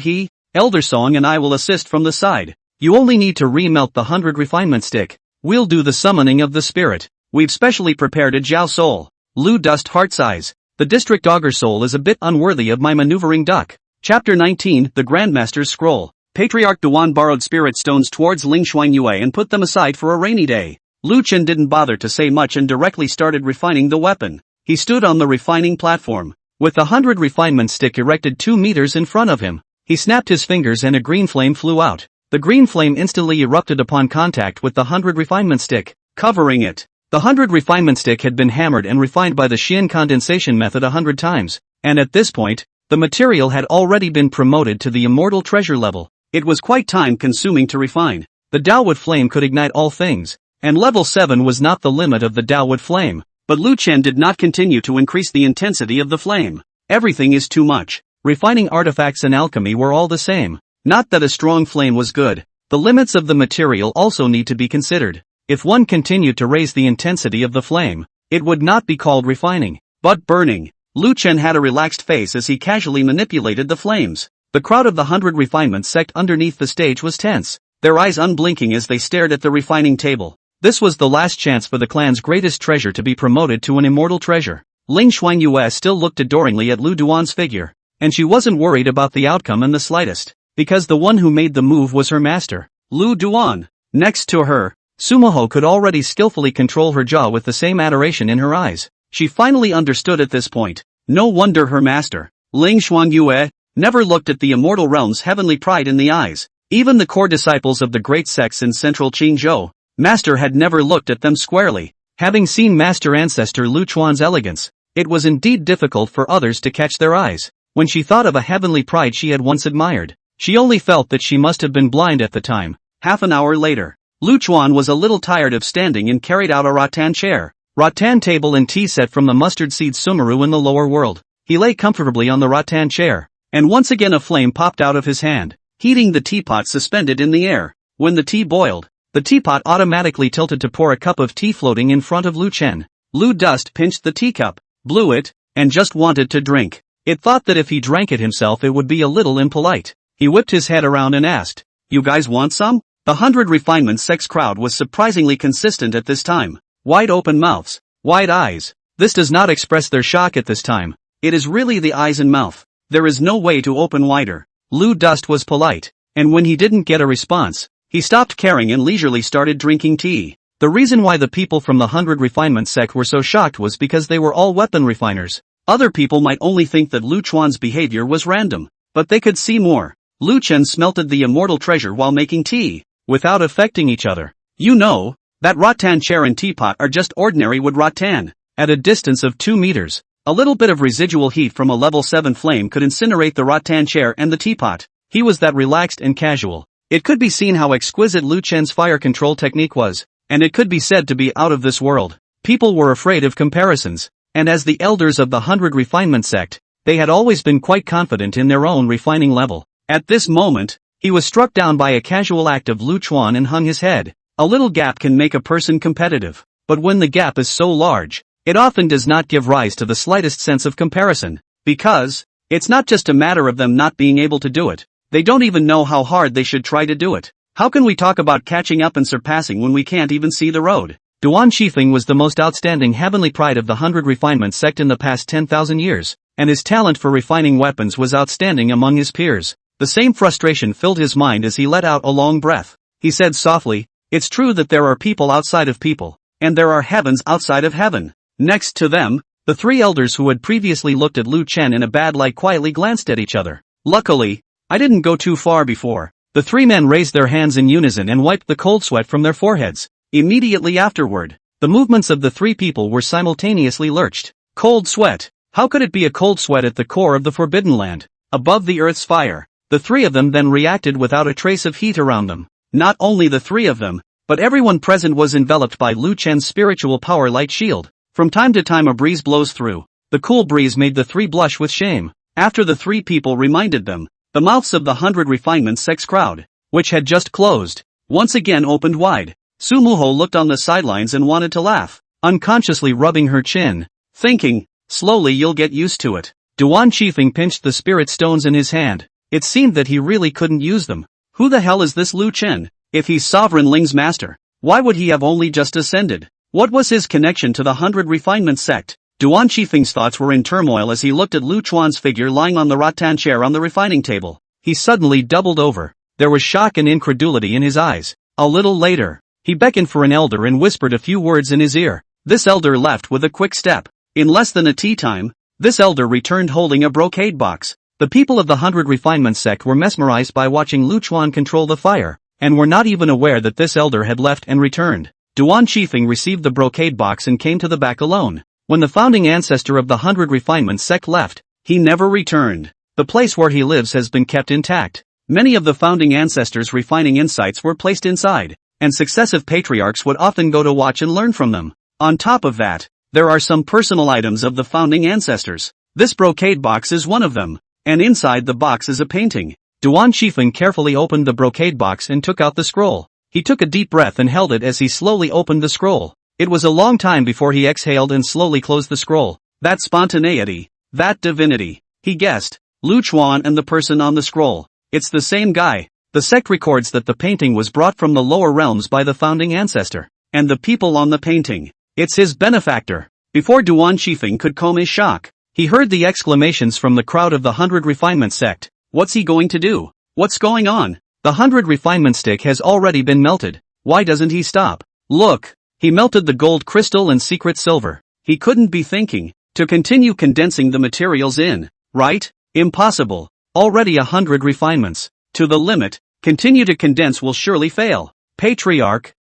Song and I will assist from the side. You only need to remelt the 100 refinement stick. We'll do the summoning of the spirit. We've specially prepared a Jiao Soul. Lu Dust Heart Size. The district augur soul is a bit unworthy of my maneuvering duck. Chapter 19, The Grandmaster's Scroll. Patriarch Duan borrowed spirit stones towards Ling Xuanyue and put them aside for a rainy day. Lu Chen didn't bother to say much and directly started refining the weapon. He stood on the refining platform, with the 100 refinement stick erected 2 meters in front of him. He snapped his fingers and a green flame flew out. The green flame instantly erupted upon contact with the 100 refinement stick, covering it. The 100 refinement stick had been hammered and refined by the Xian condensation method 100 times, and at this point, the material had already been promoted to the immortal treasure level. It was quite time-consuming to refine. The Daowood flame could ignite all things, and level 7 was not the limit of the Daowood flame. But Lu Chen did not continue to increase the intensity of the flame. Everything is too much. Refining artifacts and alchemy were all the same. Not that a strong flame was good. The limits of the material also need to be considered. If one continued to raise the intensity of the flame, it would not be called refining, but burning. Lu Chen had a relaxed face as he casually manipulated the flames. The crowd of the 100 refinement sect underneath the stage was tense, their eyes unblinking as they stared at the refining table. This was the last chance for the clan's greatest treasure to be promoted to an immortal treasure. Ling Xuanyue still looked adoringly at Lu Duan's figure, and she wasn't worried about the outcome in the slightest, because the one who made the move was her master, Lu Duan. Next to her, Sumoho could already skillfully control her jaw with the same adoration in her eyes. She finally understood at this point. No wonder her master, Ling Xuanyue, never looked at the immortal realm's heavenly pride in the eyes. Even the core disciples of the great sects in central Qingzhou, Master had never looked at them squarely. Having seen Master Ancestor Lu Chuan's elegance, it was indeed difficult for others to catch their eyes. When she thought of a heavenly pride she had once admired, she only felt that she must have been blind at the time. Half an hour later, Lu Chuan was a little tired of standing and carried out a rattan chair, rattan table and tea set from the mustard seed Sumeru in the lower world. He lay comfortably on the rattan chair, and once again a flame popped out of his hand, heating the teapot suspended in the air. When the tea boiled, the teapot automatically tilted to pour a cup of tea floating in front of Lu Chen. Lu Dust pinched the teacup, blew it, and just wanted to drink. It thought that if he drank it himself it would be a little impolite. He whipped his head around and asked, "You guys want some?" The 100 refinement sex crowd was surprisingly consistent at this time. Wide open mouths, wide eyes. This does not express their shock at this time. It is really the eyes and mouth. There is no way to open wider. Lu Dust was polite, and when he didn't get a response, he stopped caring and leisurely started drinking tea. The reason why the people from the 100 refinement sect were so shocked was because they were all weapon refiners. Other people might only think that Lu Chuan's behavior was random, but they could see more. Lu Chen smelted the immortal treasure while making tea, without affecting each other. You know, that rattan chair and teapot are just ordinary wood rattan. At a distance of 2 meters, a little bit of residual heat from a level 7 flame could incinerate the rattan chair and the teapot. He was that relaxed and casual. It could be seen how exquisite Lu Chen's fire control technique was, and it could be said to be out of this world. People were afraid of comparisons, and as the elders of the 100 refinement sect, they had always been quite confident in their own refining level. At this moment, he was struck down by a casual act of Lu Chuan and hung his head. A little gap can make a person competitive, but when the gap is so large, it often does not give rise to the slightest sense of comparison, because it's not just a matter of them not being able to do it. They don't even know how hard they should try to do it. How can we talk about catching up and surpassing when we can't even see the road? Duan Shifeng was the most outstanding heavenly pride of the 100 refinement sect in the past 10,000 years, and his talent for refining weapons was outstanding among his peers. The same frustration filled his mind as he let out a long breath. He said softly, "It's true that there are people outside of people, and there are heavens outside of heaven." Next to them, the 3 elders who had previously looked at Lu Chen in a bad light quietly glanced at each other. "Luckily, I didn't go too far before." The 3 men raised their hands in unison and wiped the cold sweat from their foreheads. Immediately afterward, the movements of the 3 people were simultaneously lurched. Cold sweat. How could it be a cold sweat at the core of the Forbidden Land, above the earth's fire? The 3 of them then reacted without a trace of heat around them. Not only the 3 of them, but everyone present was enveloped by Lu Chen's spiritual power light shield. From time to time a breeze blows through. The cool breeze made the 3 blush with shame. After the 3 people reminded them, the mouths of the 100 refinement sex crowd, which had just closed, once again opened wide. Sumuho looked on the sidelines and wanted to laugh, unconsciously rubbing her chin, thinking, "Slowly you'll get used to it." Duan Shifeng pinched the spirit stones in his hand. It seemed that he really couldn't use them. Who the hell is this Lu Chen? If he's Sovereign Ling's master, why would he have only just ascended? What was his connection to the 100 refinement sect? Duan Qifeng's thoughts were in turmoil as he looked at Lu Chuan's figure lying on the rattan chair on the refining table. He suddenly doubled over. There was shock and incredulity in his eyes. A little later, he beckoned for an elder and whispered a few words in his ear. This elder left with a quick step. In less than a tea time, this elder returned holding a brocade box. The people of the 100 Refinement sect were mesmerized by watching Lu Chuan control the fire, and were not even aware that this elder had left and returned. Duan Qifeng received the brocade box and came to the back alone. When the founding ancestor of the 100 Refinement sect left, he never returned. The place where he lives has been kept intact. Many of the founding ancestors' refining insights were placed inside, and successive patriarchs would often go to watch and learn from them. On top of that, there are some personal items of the founding ancestors. This brocade box is one of them, and inside the box is a painting. Duan Qifeng carefully opened the brocade box and took out the scroll. He took a deep breath and held it as he slowly opened the scroll. It was a long time before he exhaled and slowly closed the scroll. That spontaneity, that divinity, he guessed. Lu Chuan and the person on the scroll. It's the same guy. The sect records that the painting was brought from the lower realms by the founding ancestor. And the people on the painting, it's his benefactor. Before Duan Qifeng could calm his shock, he heard the exclamations from the crowd of the 100 Refinement sect. What's he going to do? What's going on? The 100 Refinement stick has already been melted. Why doesn't he stop? Look! He melted the gold crystal and secret silver. He couldn't be thinking to continue condensing the materials in, right? Impossible. Already 100 refinements. To the limit, continue to condense will surely fail. Patriarch,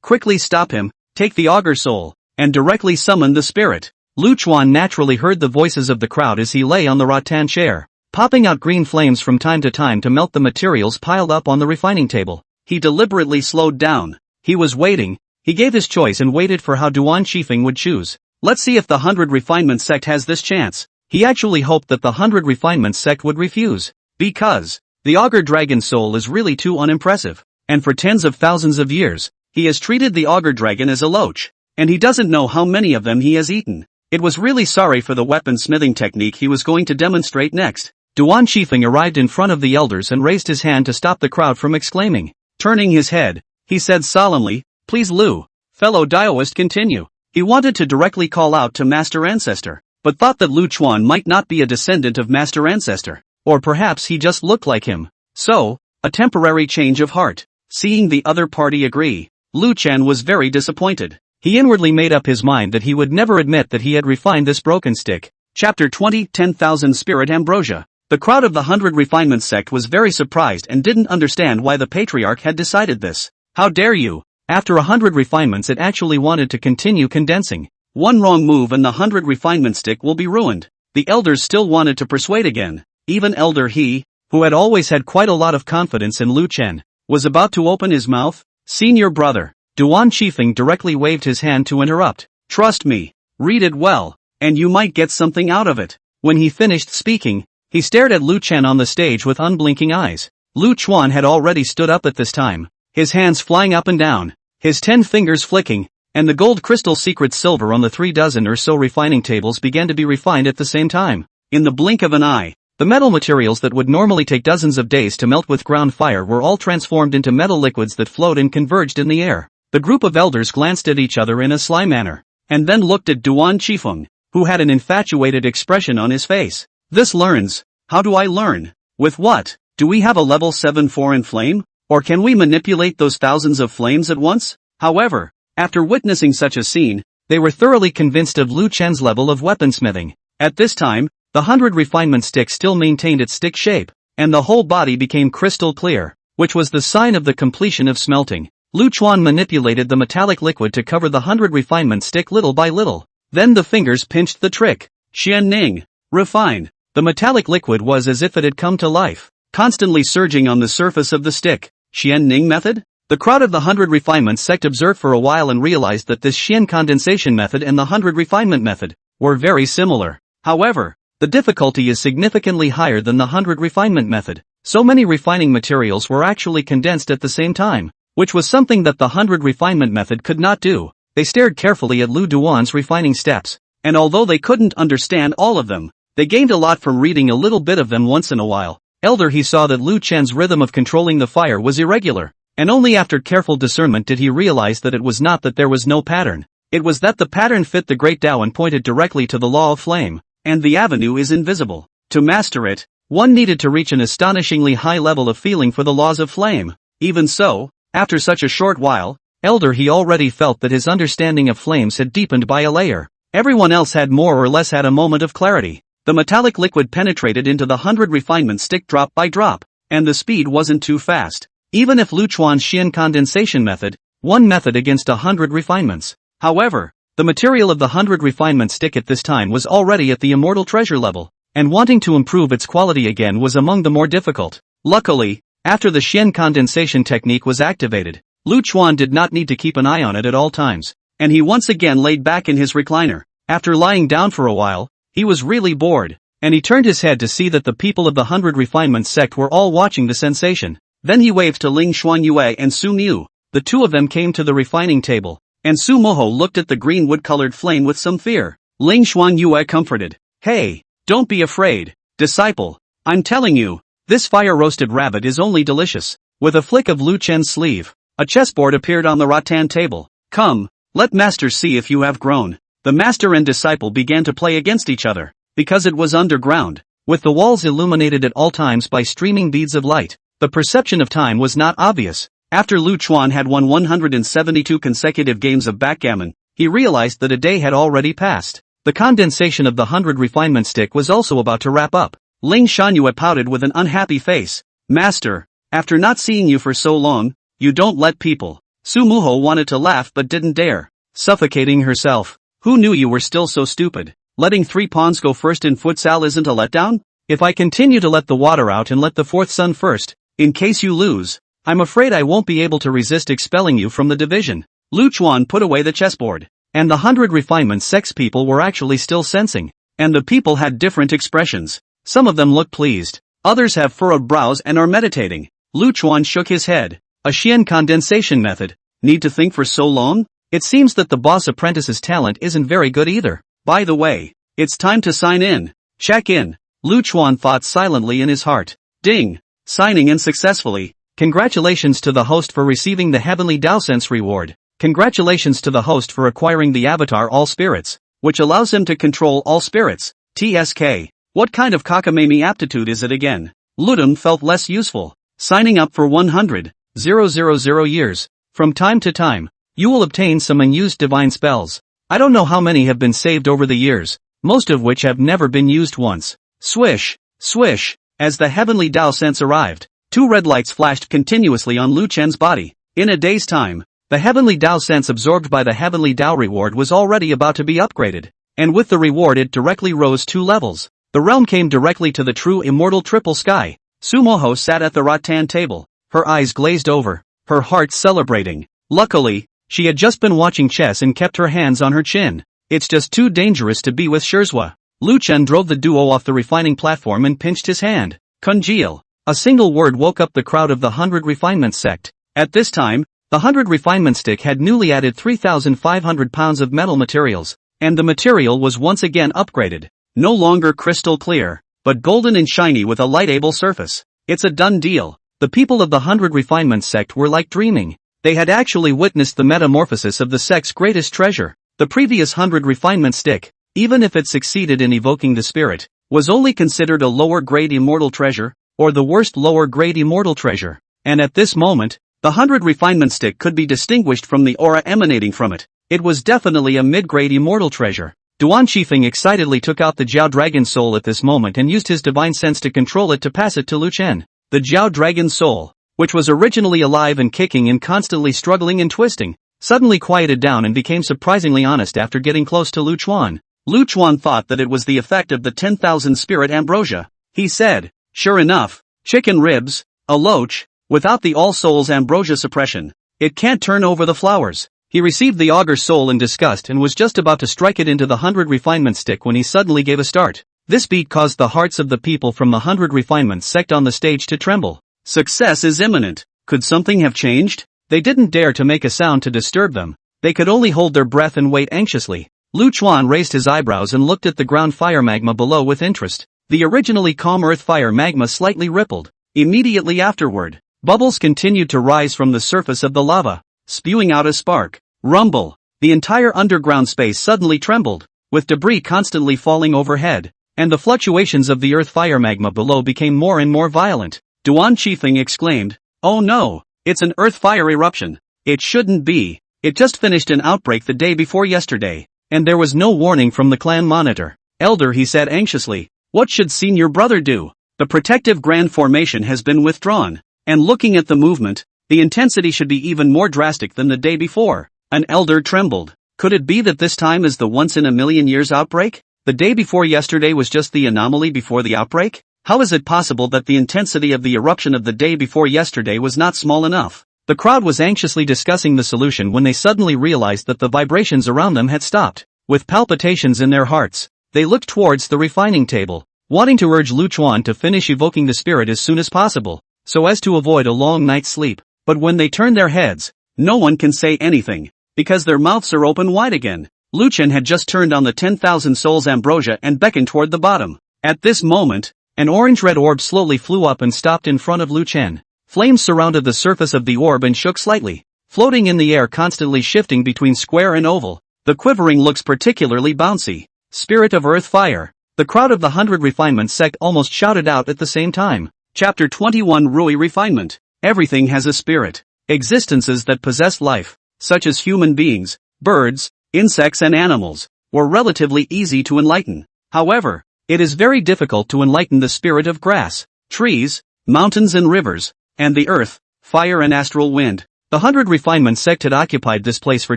quickly stop him, take the augur soul, and directly summon the spirit. Lu Chuan naturally heard the voices of the crowd as he lay on the rattan chair, popping out green flames from time to melt the materials piled up on the refining table. He deliberately slowed down. He was waiting. He gave his choice and waited for how Duan Qifeng would choose. Let's see if the 100 Refinement sect has this chance. He actually hoped that the 100 Refinement sect would refuse. Because the augur dragon soul is really too unimpressive. And for tens of thousands of years, he has treated the augur dragon as a loach. And he doesn't know how many of them he has eaten. It was really sorry for the weapon smithing technique he was going to demonstrate next. Duan Qifeng arrived in front of the elders and raised his hand to stop the crowd from exclaiming. Turning his head, he said solemnly, "Please Lu, fellow Daoist, continue." He wanted to directly call out to Master Ancestor, but thought that Lu Chuan might not be a descendant of Master Ancestor, or perhaps he just looked like him. So, a temporary change of heart. Seeing the other party agree, Lu Chen was very disappointed. He inwardly made up his mind that he would never admit that he had refined this broken stick. Chapter 20, 10,000 Spirit Ambrosia. The crowd of the 100 Refinement sect was very surprised and didn't understand why the Patriarch had decided this. How dare you? After 100 refinements it actually wanted to continue condensing. One wrong move and the 100 Refinement stick will be ruined. The elders still wanted to persuade again. Even Elder He, who had always had quite a lot of confidence in Lu Chen, was about to open his mouth. Senior brother, Duan Qifeng directly waved his hand to interrupt. Trust me, read it well, and you might get something out of it. When he finished speaking, he stared at Lu Chen on the stage with unblinking eyes. Lu Chuan had already stood up at this time, his hands flying up and down, his 10 fingers flicking, and the gold crystal secret silver on the 3 dozen or so refining tables began to be refined at the same time. In the blink of an eye, the metal materials that would normally take dozens of days to melt with ground fire were all transformed into metal liquids that flowed and converged in the air. The group of elders glanced at each other in a sly manner, and then looked at Duan Qifeng, who had an infatuated expression on his face. This learns. How do I learn? With what? Do we have a level 7 foreign flame? Or can we manipulate those thousands of flames at once? However, after witnessing such a scene, they were thoroughly convinced of Lu Chen's level of weaponsmithing. At this time, the 100 Refinement stick still maintained its stick shape, and the whole body became crystal clear, which was the sign of the completion of smelting. Lu Chuan manipulated the metallic liquid to cover the 100 Refinement stick little by little. Then the fingers pinched the trick. Xian Ning. Refined. The metallic liquid was as if it had come to life, constantly surging on the surface of the stick. Xian Ning method? The crowd of the 100 Refinement sect observed for a while and realized that this Xian condensation method and the 100 Refinement method were very similar. However, the difficulty is significantly higher than the 100 Refinement method. So many refining materials were actually condensed at the same time, which was something that the 100 Refinement method could not do. They stared carefully at Lu Duan's refining steps, and although they couldn't understand all of them, they gained a lot from reading a little bit of them once in a while. Elder He saw that Lu Chen's rhythm of controlling the fire was irregular, and only after careful discernment did he realize that it was not that there was no pattern. It was that the pattern fit the Great Tao and pointed directly to the law of flame, and the avenue is invisible. To master it, one needed to reach an astonishingly high level of feeling for the laws of flame. Even so, after such a short while, he already felt that his understanding of flames had deepened by a layer. Everyone else had more or less had a moment of clarity. The metallic liquid penetrated into the 100 refinement stick drop by drop, and the speed wasn't too fast. Even if Lu Chuan's Xian condensation method, one method against 100 refinements. However, the material of the 100 refinement stick at this time was already at the immortal treasure level, and wanting to improve its quality again was among the more difficult. Luckily, after the Xian condensation technique was activated, Lu Chuan did not need to keep an eye on it at all times, and he once again laid back in his recliner. After lying down for a while, he was really bored, and he turned his head to see that the people of the 100 refinement sect were all watching the sensation. Then he waved to Ling Xuanyue and Su Mu. The two of them came to the refining table, and Su Moho looked at the green wood-colored flame with some fear. Ling Xuanyue comforted. "Hey, don't be afraid, disciple. I'm telling you, this fire-roasted rabbit is only delicious." With a flick of Lu Chen's sleeve, a chessboard appeared on the rattan table. "Come, let master see if you have grown." The master and disciple began to play against each other, because it was underground, with the walls illuminated at all times by streaming beads of light. The perception of time was not obvious. After Lu Chuan had won 172 consecutive games of backgammon, he realized that a day had already passed. The condensation of the 100 refinement stick was also about to wrap up. Ling Xuanyue pouted with an unhappy face. "Master, after not seeing you for so long, you don't let people." Su Muho wanted to laugh but didn't dare. Suffocating herself. "Who knew you were still so stupid? Letting 3 pawns go first in futsal isn't a letdown? If I continue to let the water out and let the 4th son first, in case you lose, I'm afraid I won't be able to resist expelling you from the division." Lu Chuan put away the chessboard, and the 100 refinement sex people were actually still sensing, and the people had different expressions. Some of them looked pleased, others have furrowed brows and are meditating. Lu Chuan shook his head. A Xian condensation method. Need to think for so long? It seems that the boss apprentice's talent isn't very good either. By the way, it's time to sign in. Check in. Lu Chuan thought silently in his heart. Ding. Signing in successfully. Congratulations to the host for receiving the Heavenly Dao Sense reward. Congratulations to the host for acquiring the avatar All Spirits, which allows him to control all spirits. TSK. What kind of cockamamie aptitude is it again? Ludum felt less useful. Signing up for 100,000 years. From time to time, you will obtain some unused divine spells. I don't know how many have been saved over the years, most of which have never been used once. Swish, swish, as the Heavenly Dao Sense arrived, 2 red lights flashed continuously on Lu Chen's body. In a day's time, the Heavenly Dao Sense absorbed by the Heavenly Dao reward was already about to be upgraded, and with the reward it directly rose 2 levels. The realm came directly to the true immortal triple sky. Su Moho sat at the rattan table, her eyes glazed over, her heart celebrating. Luckily, she had just been watching chess and kept her hands on her chin. It's just too dangerous to be with Shirzhua. Lu Chen drove the duo off the refining platform and pinched his hand. Congeal. A single word woke up the crowd of the 100 refinement sect. At this time, the 100 refinement stick had newly added 3,500 pounds of metal materials, and the material was once again upgraded. No longer crystal clear, but golden and shiny with a lightable surface. It's a done deal. The people of the 100 refinement sect were like dreaming. They had actually witnessed the metamorphosis of the sect's greatest treasure. The previous 100 refinement stick, even if it succeeded in evoking the spirit, was only considered a lower-grade immortal treasure, or the worst lower-grade immortal treasure. And at this moment, the 100 refinement stick could be distinguished from the aura emanating from it. It was definitely a mid-grade immortal treasure. Duan Qifeng excitedly took out the Jiao Dragon Soul at this moment and used his divine sense to control it to pass it to Lu Chen. The Jiao Dragon Soul, which was originally alive and kicking and constantly struggling and twisting, suddenly quieted down and became surprisingly honest after getting close to Lu Chuan. Lu Chuan thought that it was the effect of the 10,000 spirit ambrosia. He said, "Sure enough, chicken ribs, a loach, without the All Souls ambrosia suppression, it can't turn over the flowers." He received the augur soul in disgust and was just about to strike it into the 100 refinement stick when he suddenly gave a start. This beat caused the hearts of the people from the 100 refinement sect on the stage to tremble. Success is imminent. Could something have changed? They didn't dare to make a sound to disturb them. They could only hold their breath and wait anxiously. Lu Chuan raised his eyebrows and looked at the ground fire magma below with interest. The originally calm earth fire magma slightly rippled. Immediately afterward, bubbles continued to rise from the surface of the lava, spewing out a spark. Rumble. the entire underground space suddenly trembled, with debris constantly falling overhead, and the fluctuations of the earth fire magma below became more and more violent. Duan Qifeng exclaimed, "Oh no, it's an earth fire eruption. It shouldn't be. It just finished an outbreak the day before yesterday, and there was no warning from the clan monitor." "Elder," he said anxiously, "what should senior brother do? The protective grand formation has been withdrawn, and looking at the movement, the intensity should be even more drastic than the day before." An elder trembled. Could it be that this time is the once-in-a-million-years outbreak? The day before yesterday was just the anomaly before the outbreak? How is it possible that the intensity of the eruption of the day before yesterday was not small enough? The crowd was anxiously discussing the solution when they suddenly realized that the vibrations around them had stopped. With palpitations in their hearts, they looked towards the refining table, wanting to urge Lu Chuan to finish evoking the spirit as soon as possible, so as to avoid a long night's sleep. But when they turn their heads, no one can say anything, because their mouths are open wide again. Lu Chen had just turned on the 10,000 souls ambrosia and beckoned toward the bottom. At this moment, an orange-red orb slowly flew up and stopped in front of Lu Chen. Flames surrounded the surface of the orb and shook slightly, floating in the air, constantly shifting between square and oval. The quivering looks particularly bouncy. Spirit of Earth Fire. The crowd of the 100 Refinement sect almost shouted out at the same time. Chapter 21 Rui Refinement. Everything has a spirit. Existences that possess life, such as human beings, birds, insects and animals, were relatively easy to enlighten. However, it is very difficult to enlighten the spirit of grass, trees, mountains and rivers, and the earth, fire and astral wind. The 100 Refinement sect had occupied this place for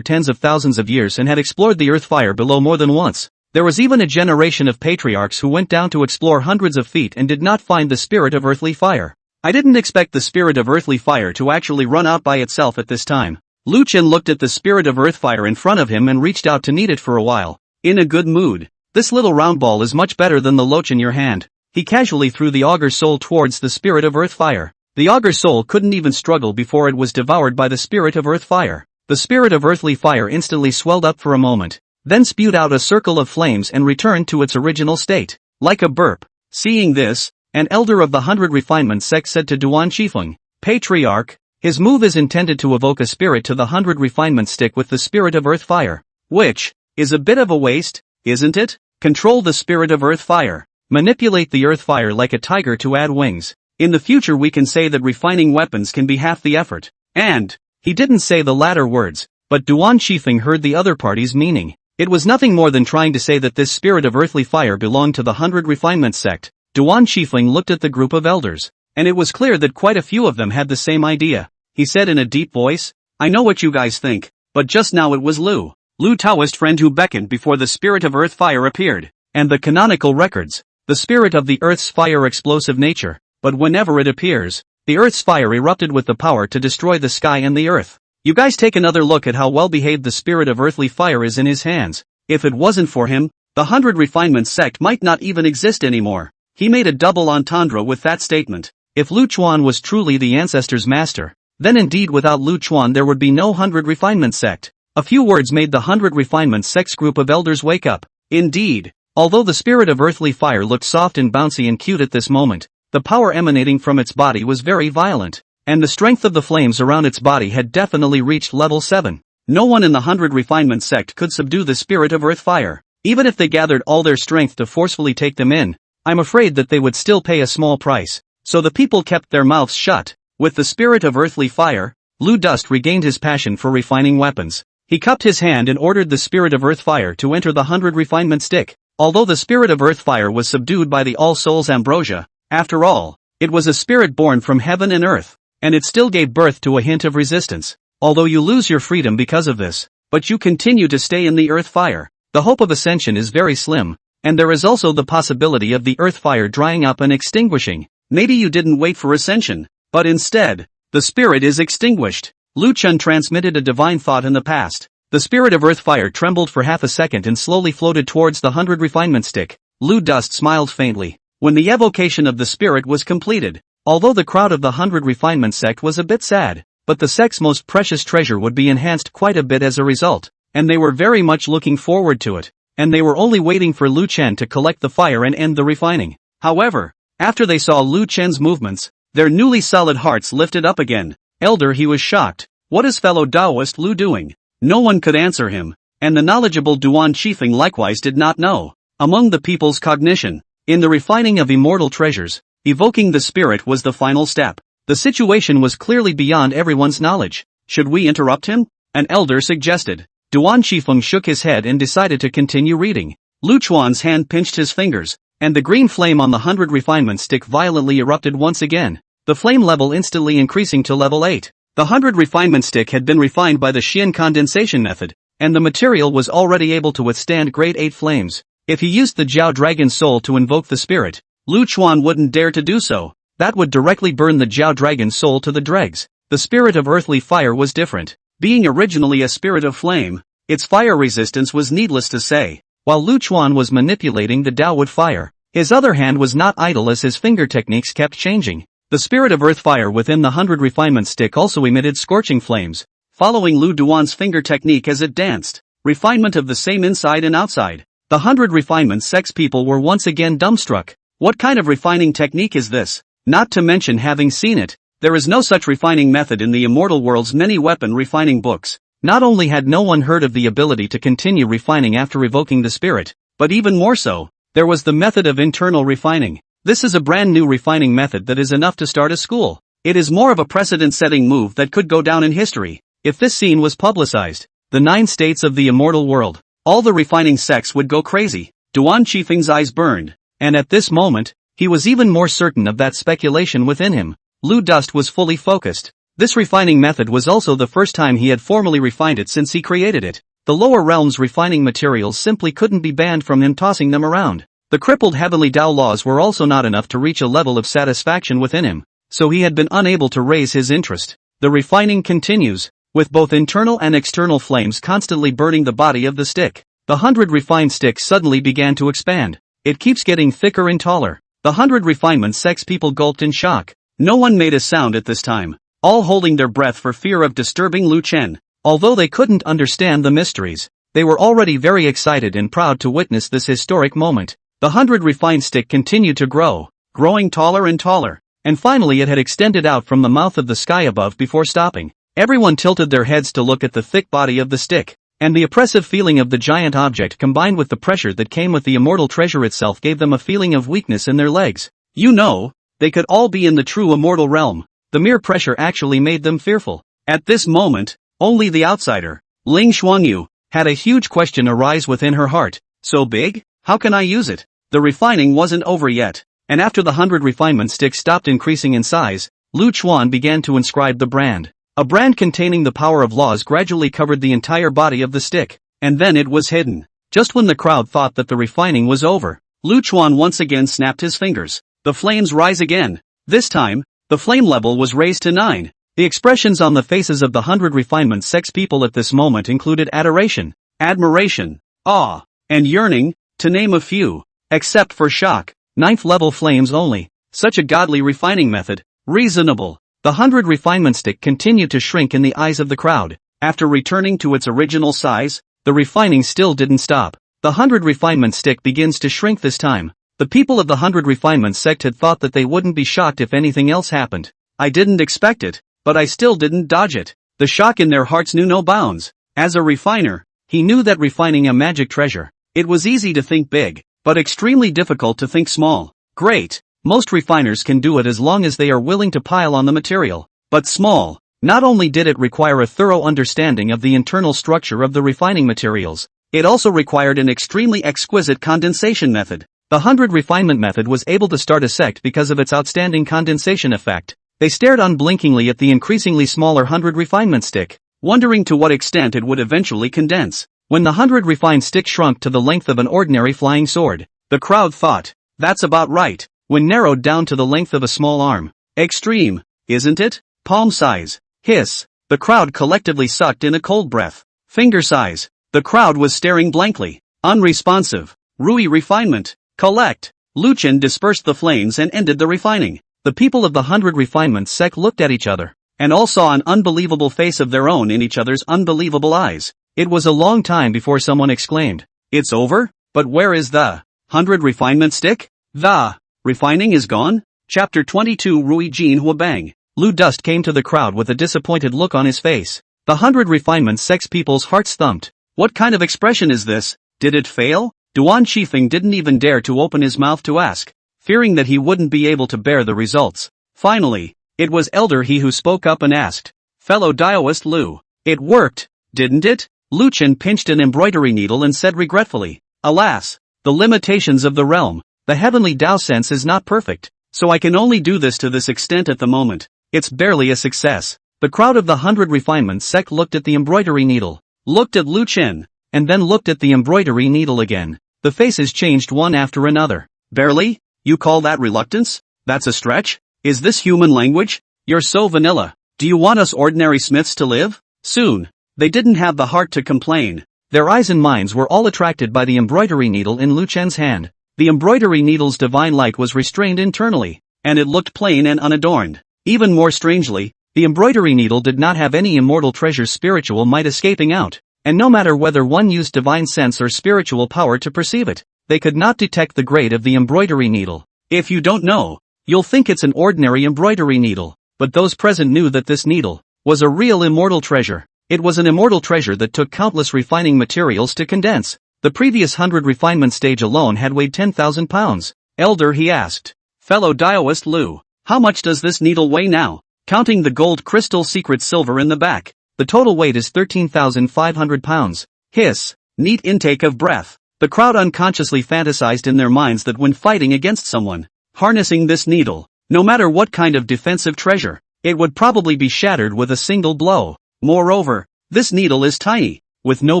tens of thousands of years and had explored the earth fire below more than once. There was even a generation of patriarchs who went down to explore hundreds of feet and did not find the spirit of earthly fire. I didn't expect the spirit of earthly fire to actually run out by itself at this time. Lu Chen looked at the spirit of earth fire in front of him and reached out to knead it for a while. In a good mood. "This little round ball is much better than the loach in your hand." He casually threw the augur soul towards the spirit of earth fire. The augur soul couldn't even struggle before it was devoured by the spirit of earth fire. The spirit of earthly fire instantly swelled up for a moment, then spewed out a circle of flames and returned to its original state, like a burp. Seeing this, an elder of the 100 Refinement sect said to Duan Qifeng, "Patriarch, his move is intended to evoke a spirit to the 100 Refinement stick with the spirit of earth fire, which is a bit of a waste, isn't it? Control the spirit of earth fire. Manipulate the earth fire like a tiger to add wings. In the future we can say that refining weapons can be half the effort." And he didn't say the latter words, but Duan Qifeng heard the other party's meaning. It was nothing more than trying to say that this spirit of earthly fire belonged to the 100 Refinement sect. Duan Qifeng looked at the group of elders, and it was clear that quite a few of them had the same idea. He said in a deep voice, "I know what you guys think, but just now it was Lu Taoist friend who beckoned before the spirit of earth fire appeared, and the canonical records, the spirit of the earth's fire explosive nature. But whenever it appears, the earth's fire erupted with the power to destroy the sky and the earth. You guys take another look at how well behaved the spirit of earthly fire is in his hands. If it wasn't for him, the 100 Refinement sect might not even exist anymore." He made a double entendre with that statement. If Lu Chuan was truly the ancestor's master, then indeed without Lu Chuan there would be no 100 Refinement sect. A few words made the 100 Refinement sect's group of elders wake up. Indeed, although the spirit of earthly fire looked soft and bouncy and cute at this moment, the power emanating from its body was very violent, and the strength of the flames around its body had definitely reached level 7. No one in the 100 Refinement sect could subdue the spirit of earth fire. Even if they gathered all their strength to forcefully take them in, I'm afraid that they would still pay a small price. So the people kept their mouths shut. With the spirit of earthly fire, Lu Dust regained his passion for refining weapons. He cupped his hand and ordered the spirit of earth fire to enter the 100 Refinement stick. Although the spirit of earth fire was subdued by the All Souls ambrosia, after all, it was a spirit born from heaven and earth, and it still gave birth to a hint of resistance. Although you lose your freedom because of this, but you continue to stay in the earth fire, the hope of ascension is very slim, and there is also the possibility of the earth fire drying up and extinguishing. Maybe you didn't wait for ascension, but instead, the spirit is extinguished. Lu Chen transmitted a divine thought in the past. The spirit of earth fire trembled for half a second and slowly floated towards the 100 Refinement stick. Lu Dust smiled faintly when the evocation of the spirit was completed. Although the crowd of the 100 Refinement sect was a bit sad, but the sect's most precious treasure would be enhanced quite a bit as a result, and they were very much looking forward to it, and they were only waiting for Lu Chen to collect the fire and end the refining. However, after they saw Lu Chen's movements, their newly solid hearts lifted up again. "Elder," he was shocked. "What is fellow Taoist Lu doing? No one could answer him, and the knowledgeable Duan Chifeng likewise did not know. Among the people's cognition, in the refining of immortal treasures, evoking the spirit was the final step. The situation was clearly beyond everyone's knowledge. Should we interrupt him? An elder suggested. Duan Chifeng shook his head and decided to continue reading. Lu Chuan's hand pinched his fingers, and the green flame on the 100 refinement stick violently erupted once again, the flame level instantly increasing to level 8. The 100 refinement stick had been refined by the Xian condensation method, and the material was already able to withstand grade 8 flames. If he used the Jiao Dragon Soul to invoke the spirit, Lu Chuan wouldn't dare to do so. That would directly burn the Jiao Dragon Soul to the dregs. The spirit of earthly fire was different. Being originally a spirit of flame, its fire resistance was needless to say. While Lu Chuan was manipulating the Daowood fire, his other hand was not idle as his finger techniques kept changing. The spirit of earth fire within the 100 refinement stick also emitted scorching flames, following Lu Duan's finger technique as it danced. Refinement of the same inside and outside. The 100 refinement sex people were once again dumbstruck. What kind of refining technique is this? Not to mention having seen it, there is no such refining method in the immortal world's many weapon refining books. Not only had no one heard of the ability to continue refining after evoking the spirit, but even more so, there was the method of internal refining. This is a brand new refining method that is enough to start a school. It is more of a precedent-setting move that could go down in history. If this scene was publicized, the 9 states of the immortal world, all the refining sects would go crazy. Duan Chifeng's eyes burned, and at this moment, he was even more certain of that speculation within him. Lu Dust was fully focused. This refining method was also the first time he had formally refined it since he created it. The lower realms refining materials simply couldn't be banned from him tossing them around. The crippled heavenly Tao laws were also not enough to reach a level of satisfaction within him, so he had been unable to raise his interest. The refining continues, with both internal and external flames constantly burning the body of the stick. The 100 refined stick suddenly began to expand. It keeps getting thicker and taller. The 100 refinement sex people gulped in shock. No one made a sound at this time, all holding their breath for fear of disturbing Lu Chen. Although they couldn't understand the mysteries, they were already very excited and proud to witness this historic moment. The 100 refined stick continued to grow, growing taller and taller, and finally it had extended out from the mouth of the sky above before stopping. Everyone tilted their heads to look at the thick body of the stick, and the oppressive feeling of the giant object combined with the pressure that came with the immortal treasure itself gave them a feeling of weakness in their legs. You know, they could all be in the true immortal realm. The mere pressure actually made them fearful. At this moment, only the outsider, Ling Xuangyu, had a huge question arise within her heart. So big? How can I use it? The refining wasn't over yet, and after the 100 refinement sticks stopped increasing in size, Lu Chuan began to inscribe the brand. A brand containing the power of laws gradually covered the entire body of the stick, and then it was hidden. Just when the crowd thought that the refining was over, Lu Chuan once again snapped his fingers. The flames rise again. This time, the flame level was raised to 9. The expressions on the faces of the 100 refinement sex people at this moment included adoration, admiration, awe, and yearning, to name a few. Except for shock. 9th level flames only. Such a godly refining method. Reasonable. The 100 refinement stick continued to shrink in the eyes of the crowd. After returning to its original size, the refining still didn't stop. The 100 refinement stick begins to shrink this time. The people of the 100 refinement sect had thought that they wouldn't be shocked if anything else happened. I didn't expect it, but I still didn't dodge it. The shock in their hearts knew no bounds. As a refiner, he knew that refining a magic treasure, it was easy to think big, but extremely difficult to think small. Great. Most refiners can do it as long as they are willing to pile on the material. But small. Not only did it require a thorough understanding of the internal structure of the refining materials, it also required an extremely exquisite condensation method. The 100 refinement method was able to start a sect because of its outstanding condensation effect. They stared unblinkingly at the increasingly smaller 100 refinement stick, wondering to what extent it would eventually condense. When the 100 refined stick shrunk to the length of an ordinary flying sword, the crowd thought, that's about right. When narrowed down to the length of a small arm. Extreme, isn't it? Palm size. Hiss. The crowd collectively sucked in a cold breath. Finger size. The crowd was staring blankly. Unresponsive. Rui refinement. Collect. Lu Chen dispersed the flames and ended the refining. The people of the 100 refinement sect looked at each other, and all saw an unbelievable face of their own in each other's unbelievable eyes. It was a long time before someone exclaimed, "It's over? But where is the 100 refinement stick? The refining is gone?" Chapter 22 Rui Jin Huabang. Lu Dust came to the crowd with a disappointed look on his face. The The 100 refinements sect's people's hearts thumped. What kind of expression is this? Did it fail? Duan Shifeng didn't even dare to open his mouth to ask, fearing that he wouldn't be able to bear the results. Finally, it was Elder He who spoke up and asked, "Fellow Daoist Lu, it worked, didn't it?" Lu Chen pinched an embroidery needle and said regretfully, "Alas, the limitations of the realm, the heavenly Dao sense is not perfect, so I can only do this to this extent at the moment. It's barely a success." The crowd of the 100 refinements sect looked at the embroidery needle, looked at Lu Chen, and then looked at the embroidery needle again. The faces changed one after another. "Barely? You call that reluctance? That's a stretch? Is this human language? You're so vanilla. Do you want us ordinary smiths to live?" Soon, they didn't have the heart to complain. Their eyes and minds were all attracted by the embroidery needle in Lu Chen's hand. The embroidery needle's divine light was restrained internally, and it looked plain and unadorned. Even more strangely, the embroidery needle did not have any immortal treasure's spiritual might escaping out, and no matter whether one used divine sense or spiritual power to perceive it, they could not detect the grade of the embroidery needle. If you don't know, you'll think it's an ordinary embroidery needle, but those present knew that this needle was a real immortal treasure. It was an immortal treasure that took countless refining materials to condense. The previous 100 refinement stage alone had weighed 10,000 pounds. Elder He asked, "Fellow Daoist Lu, how much does this needle weigh now?" Counting the gold crystal secret silver in the back, the total weight is 13,500 pounds. Hiss, neat intake of breath. The crowd unconsciously fantasized in their minds that when fighting against someone, harnessing this needle, no matter what kind of defensive treasure, it would probably be shattered with a single blow. Moreover, this needle is tiny, with no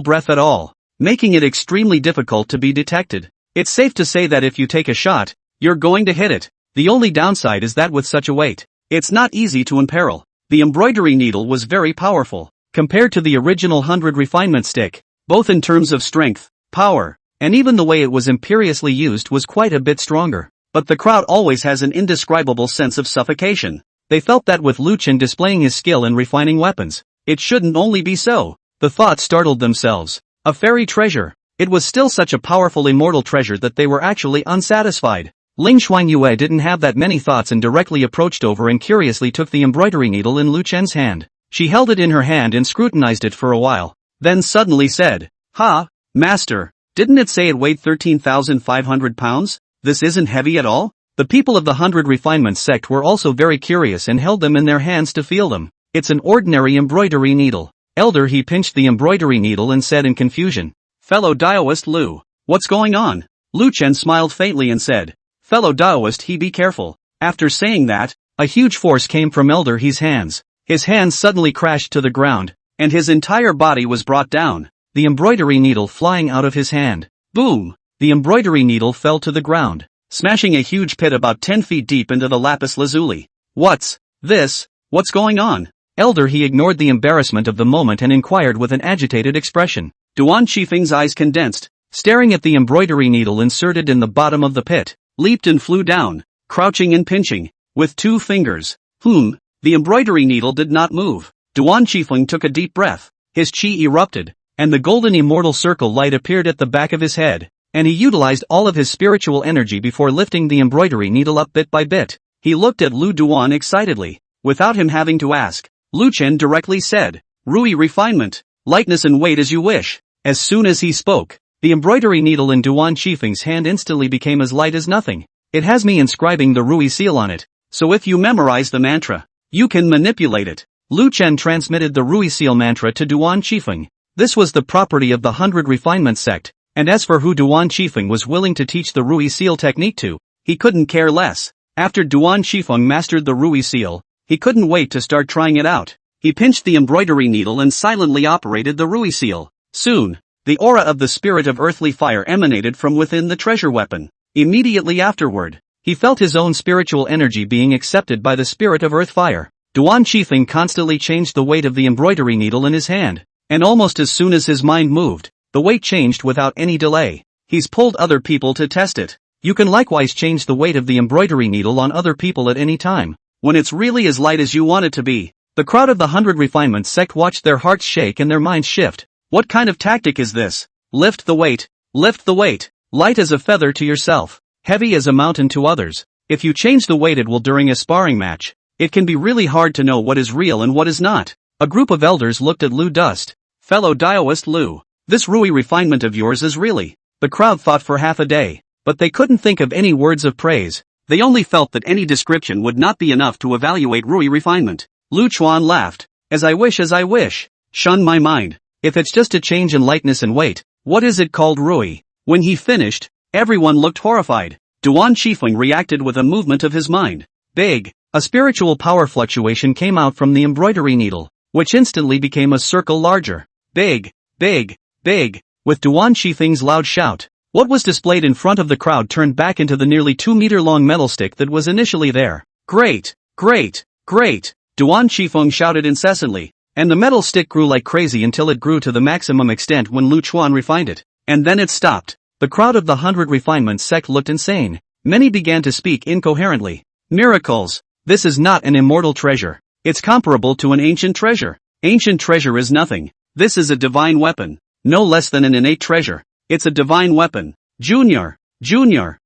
breath at all, making it extremely difficult to be detected. It's safe to say that if you take a shot, you're going to hit it. The only downside is that with such a weight, it's not easy to imperil. The embroidery needle was very powerful, compared to the original 100 refinement stick, both in terms of strength, power, and even the way it was imperiously used was quite a bit stronger. But the crowd always has an indescribable sense of suffocation. They felt that with Lu Chen displaying his skill in refining weapons, it shouldn't only be so. The thought startled themselves. A fairy treasure. It was still such a powerful immortal treasure that they were actually unsatisfied. Ling Xuanyue didn't have that many thoughts and directly approached over and curiously took the embroidery needle in Lu Chen's hand. She held it in her hand and scrutinized it for a while, then suddenly said, "Ha, master, didn't it say it weighed 13,500 pounds? This isn't heavy at all?" The people of the 100 refinements sect were also very curious and held them in their hands to feel them. "It's an ordinary embroidery needle." Elder He pinched the embroidery needle and said in confusion, "Fellow Daoist Lu, what's going on?" Lu Chen smiled faintly and said, "Fellow Daoist He, be careful." After saying that, a huge force came from Elder He's hands. His hands suddenly crashed to the ground, and his entire body was brought down, the embroidery needle flying out of his hand. Boom! The embroidery needle fell to the ground, smashing a huge pit about 10 feet deep into the lapis lazuli. "What's this? What's going on?" Elder He ignored the embarrassment of the moment and inquired with an agitated expression. Duan Shifeng's eyes condensed, staring at the embroidery needle inserted in the bottom of the pit, leaped and flew down, crouching and pinching, with 2 fingers. The embroidery needle did not move. Duan Shifeng took a deep breath, his chi erupted, and the golden immortal circle light appeared at the back of his head, and he utilized all of his spiritual energy before lifting the embroidery needle up bit by bit. He looked at Lu Duan excitedly. Without him having to ask, Lu Chen directly said, "Rui refinement, lightness and weight as you wish." As soon as he spoke, the embroidery needle in Duan Shifeng's hand instantly became as light as nothing. "It has me inscribing the Rui seal on it, so if you memorize the mantra, you can manipulate it." Lu Chen transmitted the Rui seal mantra to Duan Shifeng. This was the property of the 100 refinement sect, and as for who Duan Shifeng was willing to teach the Rui seal technique to, he couldn't care less. After Duan Shifeng mastered the Rui seal, he couldn't wait to start trying it out. He pinched the embroidery needle and silently operated the Rui seal. Soon, the aura of the spirit of earthly fire emanated from within the treasure weapon. Immediately afterward, he felt his own spiritual energy being accepted by the spirit of earth fire. Duan Shifeng constantly changed the weight of the embroidery needle in his hand, and almost as soon as his mind moved, the weight changed without any delay. He's pulled other people to test it. You can likewise change the weight of the embroidery needle on other people at any time, when it's really as light as you want it to be. The crowd of the 100 refinement sect watched their hearts shake and their minds shift. What kind of tactic is this? Lift the weight. Lift the weight. Light as a feather to yourself, heavy as a mountain to others. If you change the weight at will during a sparring match, it can be really hard to know what is real and what is not. A group of elders looked at Lu Dust. Fellow Daoist Lu, this Rui refinement of yours is really... The crowd thought for half a day, but they couldn't think of any words of praise. They only felt that any description would not be enough to evaluate Rui refinement. Lu Chuan laughed. As I wish. Shun my mind. If it's just a change in lightness and weight, what is it called Rui? When he finished, everyone looked horrified. Duan Qifeng reacted with a movement of his mind. Big. A spiritual power fluctuation came out from the embroidery needle, which instantly became a circle larger. Big. With Duan Qifeng's loud shout, what was displayed in front of the crowd turned back into the nearly 2-meter-long metal stick that was initially there. Great! Duan Qifeng shouted incessantly, and the metal stick grew like crazy until it grew to the maximum extent when Lu Chuan refined it. And then it stopped. The crowd of the 100 Refinement sect looked insane. Many began to speak incoherently. Miracles! This is not an immortal treasure. It's comparable to an ancient treasure. Ancient treasure is nothing. This is a divine weapon. No less than an innate treasure. It's a divine weapon. Junior. The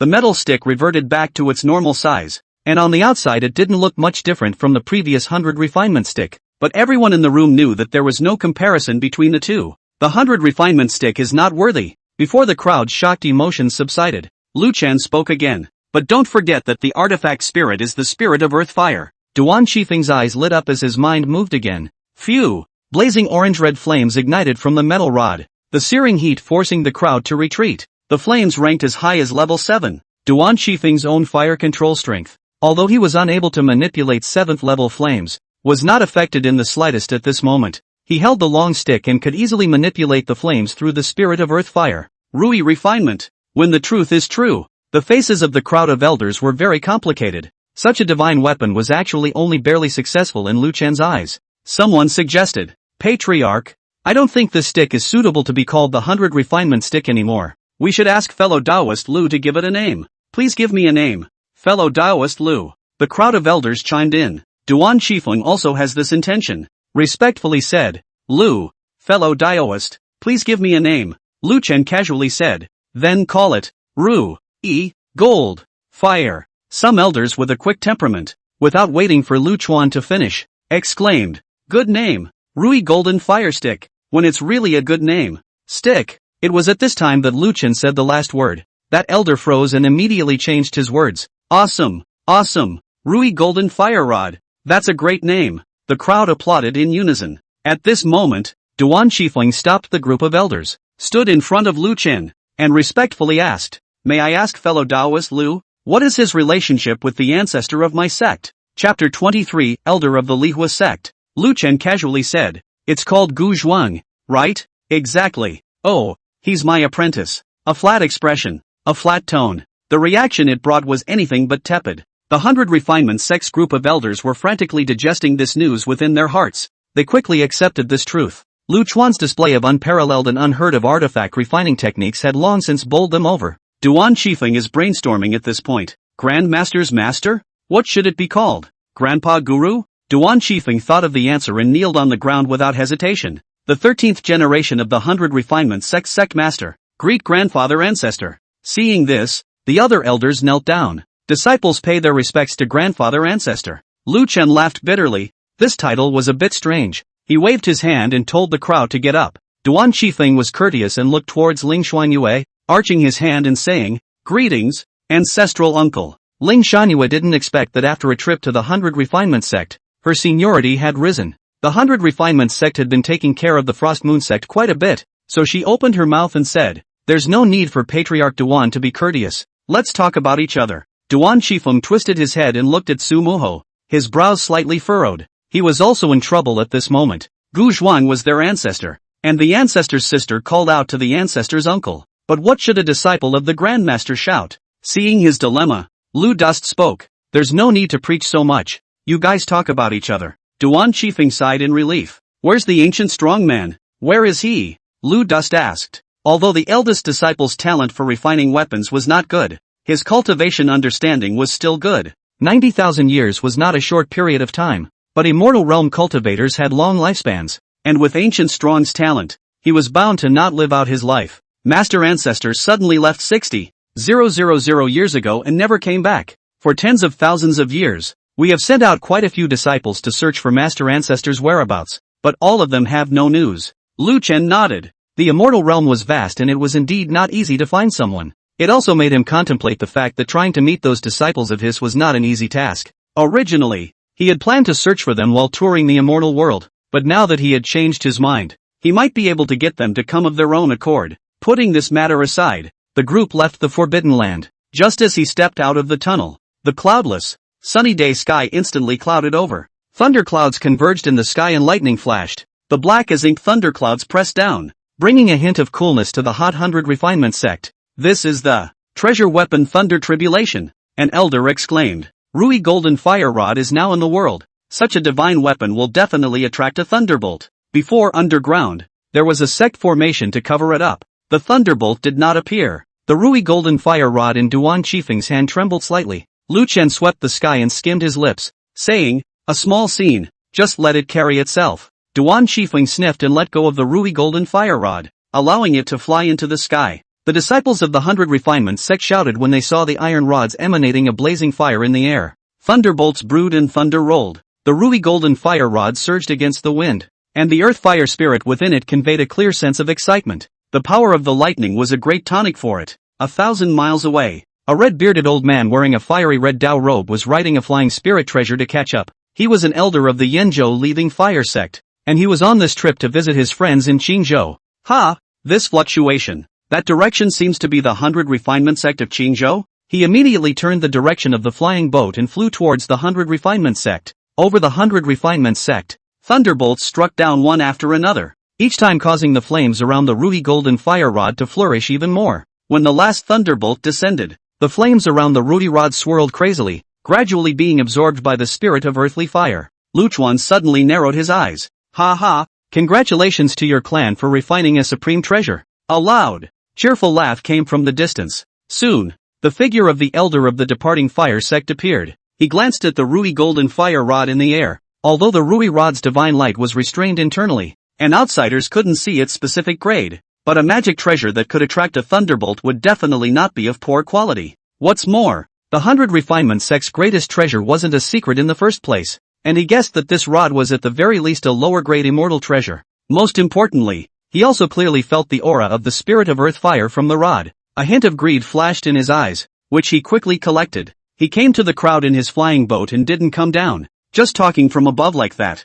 metal stick reverted back to its normal size, and on the outside it didn't look much different from the previous 100 Refinement stick, but everyone in the room knew that there was no comparison between the two. The 100 Refinement stick is not worthy. Before the crowd's shocked emotions subsided, Lu Chen spoke again. But don't forget that the artifact spirit is the spirit of earth fire. Duan Qifeng's eyes lit up as his mind moved again. Phew! Blazing orange-red flames ignited from the metal rod, the searing heat forcing the crowd to retreat. The flames ranked as high as level 7. Duan Qifeng's own fire control strength, although he was unable to manipulate 7th level flames, was not affected in the slightest at this moment. He held the long stick and could easily manipulate the flames through the spirit of earth fire. Rui refinement. When the truth is true. The faces of the crowd of elders were very complicated. Such a divine weapon was actually only barely successful in Lu Chen's eyes. Someone suggested, Patriarch, I don't think this stick is suitable to be called the 100 Refinement stick anymore. We should ask fellow Daoist Lu to give it a name. Please give me a name. Fellow Daoist Lu. The crowd of elders chimed in. Duan Qifeng also has this intention. Respectfully said, Lu, fellow Daoist, please give me a name. Lu Chen casually said, then call it, Ru. Gold. Fire. Some elders with a quick temperament, without waiting for Lu Chuan to finish, exclaimed, good name, Rui Golden Fire Stick, when it's really a good name. Stick. It was at this time that Lu Chen said the last word. That elder froze and immediately changed his words. Awesome. Rui Golden Fire Rod. That's a great name. The crowd applauded in unison. At this moment, Duan Qifeng stopped the group of elders, stood in front of Lu Chen, and respectfully asked, may I ask fellow Daoist Lu, what is his relationship with the ancestor of my sect? Chapter 23, Elder of the Lihua sect. Lu Chen casually said, it's called Gu Zhuang, right? Exactly. Oh, he's my apprentice. A flat expression, a flat tone. The reaction it brought was anything but tepid. The 100 Refinement sect's group of elders were frantically digesting this news within their hearts. They quickly accepted this truth. Lu Chuan's display of unparalleled and unheard of artifact refining techniques had long since bowled them over. Duan Qifeng is brainstorming at this point. Grandmaster's master? What should it be called? Grandpa Guru? Duan Qifeng thought of the answer and kneeled on the ground without hesitation. The 13th generation of the 100 Refinement sect master. Great grandfather ancestor. Seeing this, the other elders knelt down. Disciples pay their respects to grandfather ancestor. Lu Chen laughed bitterly. This title was a bit strange. He waved his hand and told the crowd to get up. Duan Qifeng was courteous and looked towards Ling Xuanyue, arching his hand and saying, greetings, ancestral uncle. Ling Xuanyue didn't expect that after a trip to the 100 Refinement sect, her seniority had risen. The 100 Refinement sect had been taking care of the Frost Moon sect quite a bit, so she opened her mouth and said, there's no need for Patriarch Duan to be courteous. Let's talk about each other. Duan Qifeng twisted his head and looked at Su Muho, his brows slightly furrowed. He was also in trouble at this moment. Gu Zhuang was their ancestor, and the ancestor's sister called out to the ancestor's uncle. But what should a disciple of the Grandmaster shout? Seeing his dilemma, Lu Dust spoke. There's no need to preach so much. You guys talk about each other. Duan Qifeng sighed in relief. Where's the ancient strong man? Where is he? Lu Dust asked. Although the eldest disciple's talent for refining weapons was not good, his cultivation understanding was still good. 90,000 years was not a short period of time, but immortal realm cultivators had long lifespans, and with ancient strong's talent, he was bound to not live out his life. Master Ancestor suddenly left 60,000 years ago and never came back. For tens of thousands of years, We have sent out quite a few disciples to search for Master Ancestor's whereabouts, but all of them have no news. Lu Chen nodded. The immortal realm was vast and it was indeed not easy to find someone. It also made him contemplate the fact that trying to meet those disciples of his was not an easy task. Originally, he had planned to search for them while touring the immortal world, but now that he had changed his mind, he might be able to get them to come of their own accord. Putting this matter aside, the group left the Forbidden Land. Just as he stepped out of the tunnel, the cloudless, sunny day sky instantly clouded over. Thunderclouds converged in the sky and lightning flashed. The black as ink thunderclouds pressed down, bringing a hint of coolness to the Hot 100 Refinement sect. This is the treasure weapon Thunder Tribulation, an elder exclaimed. Rui Golden Fire Rod is now in the world. Such a divine weapon will definitely attract a thunderbolt. Before underground, there was a sect formation to cover it up. The thunderbolt did not appear. The Rui Golden Fire Rod in Duan Qifeng's hand trembled slightly. Lu Chen swept the sky and skimmed his lips, saying, "A small scene, just let it carry itself." Duan Qifeng sniffed and let go of the Rui Golden Fire Rod, allowing it to fly into the sky. The disciples of the 100 Refinement sect shouted when they saw the iron rods emanating a blazing fire in the air. Thunderbolts brewed and thunder rolled. The Rui Golden Fire Rod surged against the wind, and the earth fire spirit within it conveyed a clear sense of excitement. The power of the lightning was a great tonic for it. 1,000 miles away, a red-bearded old man wearing a fiery red Dao robe was riding a flying spirit treasure to catch up. He was an elder of the Yenzhou Leaving Fire sect, and he was on this trip to visit his friends in Qingzhou. This fluctuation. That direction seems to be the 100 Refinement sect of Qingzhou? He immediately turned the direction of the flying boat and flew towards the 100 Refinement sect. Over the 100 Refinement sect, thunderbolts struck down one after another, each time causing the flames around the Rui Golden Fire Rod to flourish even more. When the last thunderbolt descended, the flames around the Rui Rod swirled crazily, gradually being absorbed by the spirit of earthly fire. Lu Chuan suddenly narrowed his eyes. Congratulations to your clan for refining a supreme treasure. A loud, cheerful laugh came from the distance. Soon, the figure of the elder of the departing fire sect appeared. He glanced at the Rui Golden Fire Rod in the air. Although the Rui Rod's divine light was restrained internally, and outsiders couldn't see its specific grade, but a magic treasure that could attract a thunderbolt would definitely not be of poor quality. What's more, the 100 Refinement sect's greatest treasure wasn't a secret in the first place, and he guessed that this rod was at the very least a lower-grade immortal treasure. Most importantly, he also clearly felt the aura of the spirit of earth fire from the rod. A hint of greed flashed in his eyes, which he quickly collected. He came to the crowd in his flying boat and didn't come down, just talking from above like that.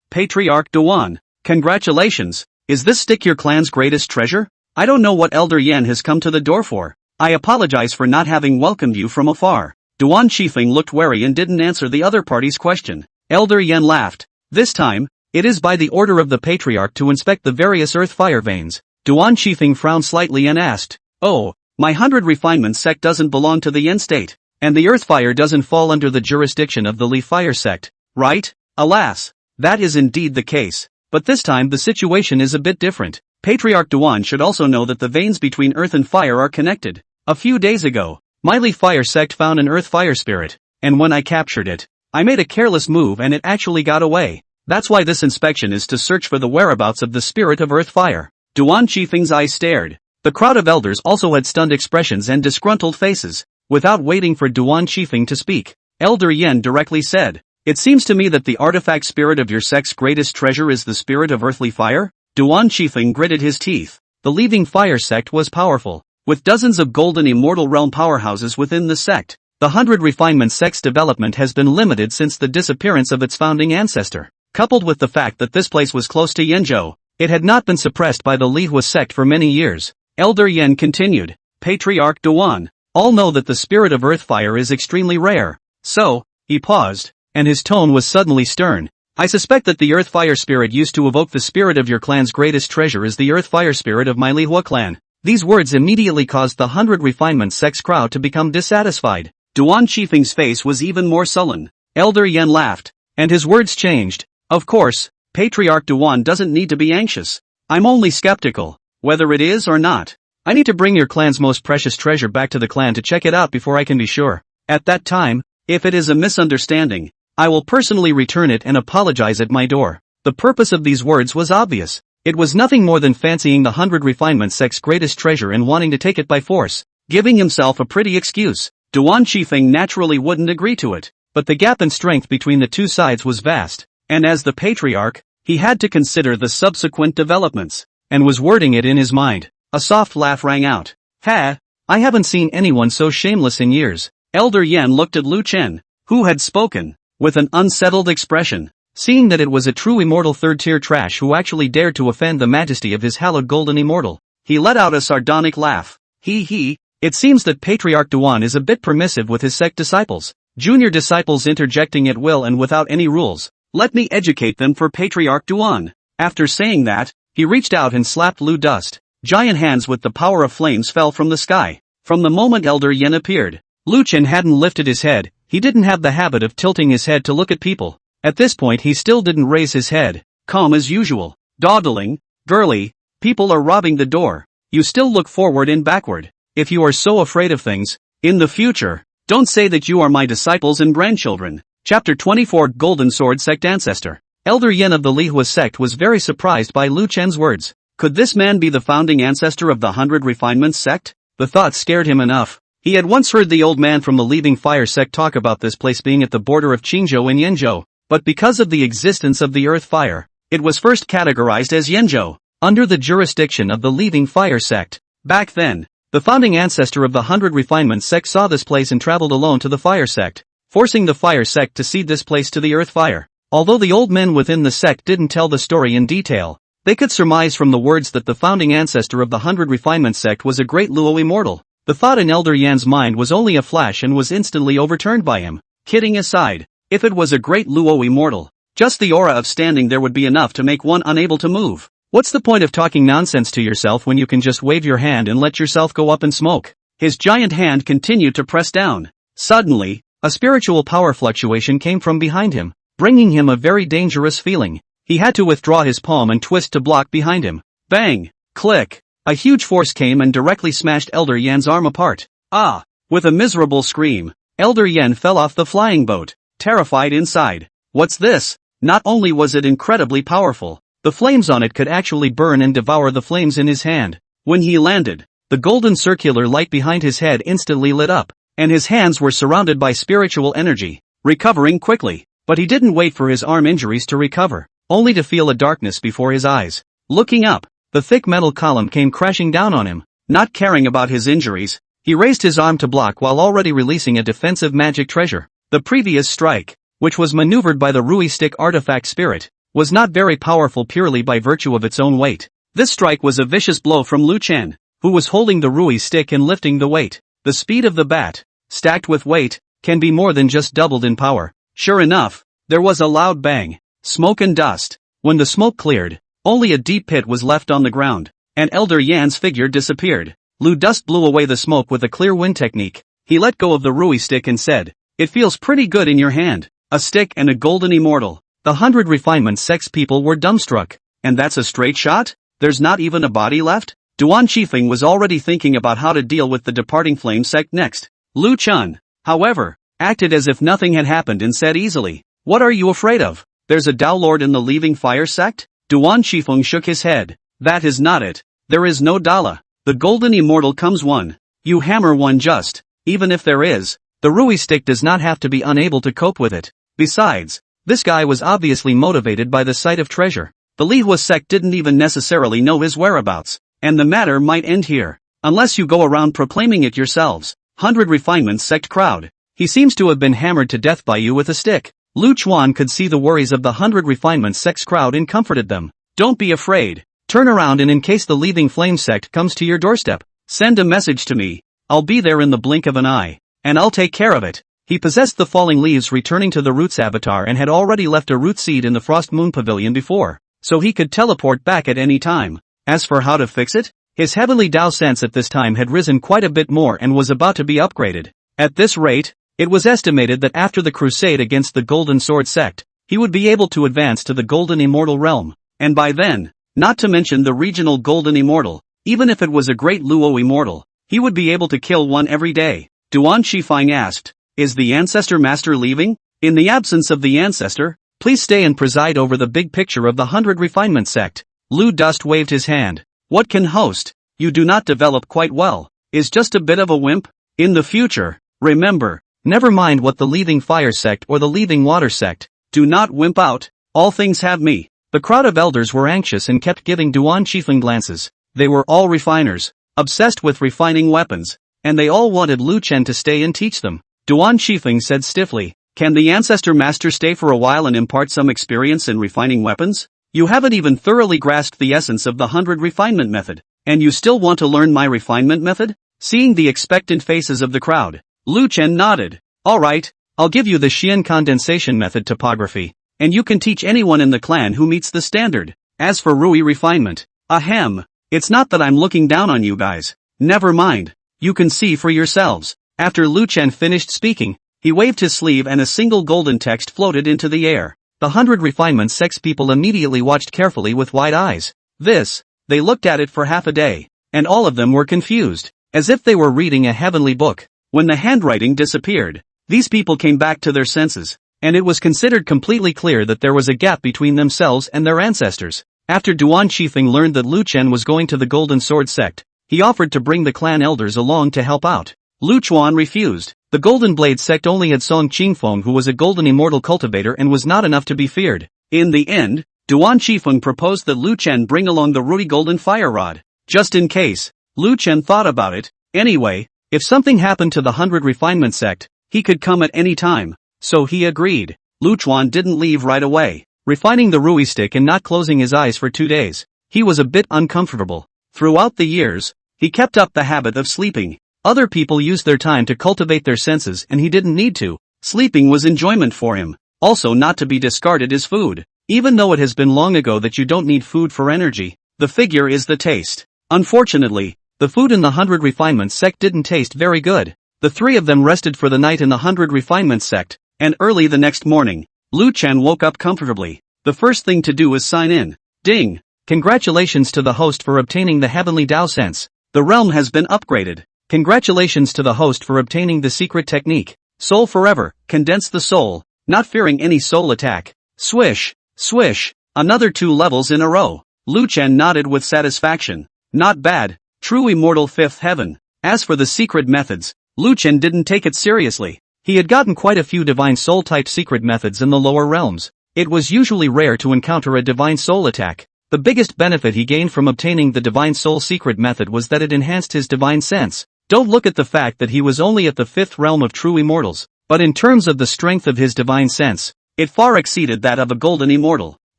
Patriarch Duan, congratulations. Is this stick your clan's greatest treasure? I don't know what Elder Yen has come to the door for. I apologize for not having welcomed you from afar. Duan Qifeng looked wary and didn't answer the other party's question. Elder Yen laughed. This time, it is by the order of the Patriarch to inspect the various earth fire veins. Duan Qifeng frowned slightly and asked, "Oh, my 100 Refinement sect doesn't belong to the Yen state, and the earth fire doesn't fall under the jurisdiction of the Li Fire sect, right?" Alas, that is indeed the case, but this time the situation is a bit different. Patriarch Duan should also know that the veins between earth and fire are connected. A few days ago, my Li Fire sect found an earth fire spirit, and when I captured it, I made a careless move and it actually got away. That's why this inspection is to search for the whereabouts of the spirit of earth fire. Duan Qifeng's eyes stared. The crowd of elders also had stunned expressions and disgruntled faces. Without waiting for Duan Qifeng to speak, Elder Yen directly said, "It seems to me that the artifact spirit of your sect's greatest treasure is the spirit of earthly fire?" Duan Qifeng gritted his teeth. The Leaving Fire sect was powerful, with dozens of golden immortal realm powerhouses within the sect. The 100 Refinement sect's development has been limited since the disappearance of its founding ancestor. Coupled with the fact that this place was close to Yenzhou, it had not been suppressed by the Lihua sect for many years. Elder Yen continued, "Patriarch Duan, all know that the spirit of earth fire is extremely rare. So," he paused, and his tone was suddenly stern. "I suspect that the earth fire spirit used to evoke the spirit of your clan's greatest treasure is the earth fire spirit of my Lihua clan." These words immediately caused the 100 Refinement sect's crowd to become dissatisfied. Duan Qifeng's face was even more sullen. Elder Yen laughed, and his words changed. "Of course, Patriarch Duan doesn't need to be anxious. I'm only skeptical, whether it is or not. I need to bring your clan's most precious treasure back to the clan to check it out before I can be sure. At that time, if it is a misunderstanding, I will personally return it and apologize at my door." The purpose of these words was obvious. It was nothing more than fancying the 100 Refinement sect's greatest treasure and wanting to take it by force, giving himself a pretty excuse. Duan Qifeng naturally wouldn't agree to it, but the gap in strength between the two sides was vast, and as the patriarch, he had to consider the subsequent developments, and was wording it in his mind. A soft laugh rang out. Ha! I haven't seen anyone so shameless in years. Elder Yan looked at Lu Chen, who had spoken, with an unsettled expression. Seeing that it was a true immortal third-tier trash who actually dared to offend the majesty of his hallowed golden immortal, he let out a sardonic laugh. He. It seems that Patriarch Duan is a bit permissive with his sect disciples. Junior disciples interjecting at will and without any rules. Let me educate them for Patriarch Duan. After saying that, he reached out and slapped Lu Dust. Giant hands with the power of flames fell from the sky. From the moment Elder Yen appeared, Lu Chen hadn't lifted his head. He didn't have the habit of tilting his head to look at people. At this point he still didn't raise his head. Calm as usual. Dawdling. Girly. People are robbing the door. You still look forward and backward. If you are so afraid of things, in the future, don't say that you are my disciples and grandchildren. Chapter 24 Golden Sword Sect Ancestor. Elder Yen of the Lihua sect was very surprised by Lu Chen's words. Could this man be the founding ancestor of the 100 Refinements sect? The thought scared him enough. He had once heard the old man from the Leaving Fire sect talk about this place being at the border of Qingzhou and Yenzhou, but because of the existence of the Earth Fire, it was first categorized as Yenzhou, under the jurisdiction of the Leaving Fire sect. Back then, the founding ancestor of the 100 Refinements sect saw this place and traveled alone to the Fire sect, forcing the Fire sect to cede this place to the Earth Fire. Although the old men within the sect didn't tell the story in detail, they could surmise from the words that the founding ancestor of the 100 Refinements sect was a great Luo immortal. The thought in Elder Yan's mind was only a flash and was instantly overturned by him. Kidding aside, if it was a great Luo immortal, just the aura of standing there would be enough to make one unable to move. What's the point of talking nonsense to yourself when you can just wave your hand and let yourself go up in smoke? His giant hand continued to press down. Suddenly, a spiritual power fluctuation came from behind him, bringing him a very dangerous feeling. He had to withdraw his palm and twist to block behind him. Bang! Click! A huge force came and directly smashed Elder Yan's arm apart. Ah! With a miserable scream, Elder Yan fell off the flying boat, terrified inside. What's this? Not only was it incredibly powerful, the flames on it could actually burn and devour the flames in his hand. When he landed, the golden circular light behind his head instantly lit up, and his hands were surrounded by spiritual energy, recovering quickly. But he didn't wait for his arm injuries to recover, only to feel a darkness before his eyes. Looking up, the thick metal column came crashing down on him. Not caring about his injuries, he raised his arm to block while already releasing a defensive magic treasure. The previous strike, which was maneuvered by the Rui Stick artifact spirit, was not very powerful purely by virtue of its own weight. This strike was a vicious blow from Lu Chen, who was holding the Rui Stick and lifting the weight. The speed of the bat, stacked with weight, can be more than just doubled in power. Sure enough, there was a loud bang, smoke and dust. When the smoke cleared, only a deep pit was left on the ground, and Elder Yan's figure disappeared. Lu Dust blew away the smoke with a clear wind technique. He let go of the Rui Stick and said, "It feels pretty good in your hand. A stick and a golden immortal." The 100 Refinements sect's people were dumbstruck. And that's a straight shot? There's not even a body left? Duan Qifeng was already thinking about how to deal with the departing flame sect next. Lu Chun, however, acted as if nothing had happened and said easily, "What are you afraid of? There's a Tao Lord in the Leaving Fire sect?" Duan Qifeng shook his head. "That is not it. There is no Dala. The golden immortal comes one. You hammer one just, even if there is, the Rui Stick does not have to be unable to cope with it. Besides, this guy was obviously motivated by the sight of treasure. The Lihua sect didn't even necessarily know his whereabouts, and the matter might end here, unless you go around proclaiming it yourselves. 100 Refinements sect crowd. He seems to have been hammered to death by you with a stick." Lu Chuan could see the worries of the 100 Refinements sect's crowd and comforted them. "Don't be afraid. Turn around and in case the Leaving Flame sect comes to your doorstep, send a message to me. I'll be there in the blink of an eye, and I'll take care of it." He possessed the falling leaves returning to the Roots avatar and had already left a root seed in the Frost Moon Pavilion before, so he could teleport back at any time. As for how to fix it, his heavenly Dao sense at this time had risen quite a bit more and was about to be upgraded. At this rate, it was estimated that after the crusade against the Golden Sword sect, he would be able to advance to the Golden Immortal realm, and by then, not to mention the regional Golden Immortal, even if it was a great Luo immortal, he would be able to kill one every day. Duan Shifeng asked, "Is the Ancestor Master leaving? In the absence of the Ancestor, please stay and preside over the big picture of the 100 Refinement sect." Lu Dust waved his hand. "What can host? You do not develop quite well. Is just a bit of a wimp? In the future, remember, Never mind what the leaving fire sect or the leaving water sect. Do not wimp out. All things have me. The crowd of elders were anxious and kept giving Duan Qifeng glances. They were all refiners, obsessed with refining weapons, and they all wanted Lu Chen to stay and teach them. Duan Qifeng said stiffly, "Can the ancestor master stay for a while and impart some experience in refining weapons? You haven't even thoroughly grasped the essence of the 100 refinement method, and you still want to learn my refinement method?" Seeing the expectant faces of the crowd, Lu Chen nodded. "All right, I'll give you the Xian condensation method topography, and you can teach anyone in the clan who meets the standard. As for Rui refinement, ahem, it's not that I'm looking down on you guys. Never mind, you can see for yourselves." After Lu Chen finished speaking, he waved his sleeve and a single golden text floated into the air. The 100 refinement sects people immediately watched carefully with wide eyes. They looked at it for half a day, and all of them were confused, as if they were reading a heavenly book. When the handwriting disappeared, these people came back to their senses, and it was considered completely clear that there was a gap between themselves and their ancestors. After Duan Qifeng learned that Lu Chen was going to the Golden Sword sect, he offered to bring the clan elders along to help out. Lu Chuan refused. The Golden Blade sect only had Song Qingfeng, who was a golden immortal cultivator and was not enough to be feared. In the end, Duan Qifeng proposed that Lu Chen bring along the Rui Golden Fire Rod, just in case. Lu Chen thought about it. Anyway, if something happened to the 100 refinement sect, he could come at any time. So he agreed. Lu Chuan didn't leave right away, refining the Rui stick and not closing his eyes for 2 days. He was a bit uncomfortable. Throughout the years, he kept up the habit of sleeping. Other people used their time to cultivate their senses and he didn't need to. Sleeping was enjoyment for him. Also not to be discarded is food. Even though it has been long ago that you don't need food for energy, the figure is the taste. Unfortunately, the food in the 100 refinement sect didn't taste very good. The three of them rested for the night in the 100 refinement sect, and early the next morning, Lu Chen woke up comfortably. The first thing to do is sign in. Ding! Congratulations to the host for obtaining the heavenly Dao sense. The realm has been upgraded. Congratulations to the host for obtaining the secret technique. Soul forever, condense the soul, not fearing any soul attack. Swish, swish, another 2 levels in a row. Lu Chen nodded with satisfaction. Not bad, true immortal 5th heaven. As for the secret methods, Lu Chen didn't take it seriously. He had gotten quite a few divine soul type secret methods in the lower realms. It was usually rare to encounter a divine soul attack. The biggest benefit he gained from obtaining the divine soul secret method was that it enhanced his divine sense. Don't look at the fact that he was only at the 5th realm of true immortals, but in terms of the strength of his divine sense, it far exceeded that of a golden immortal.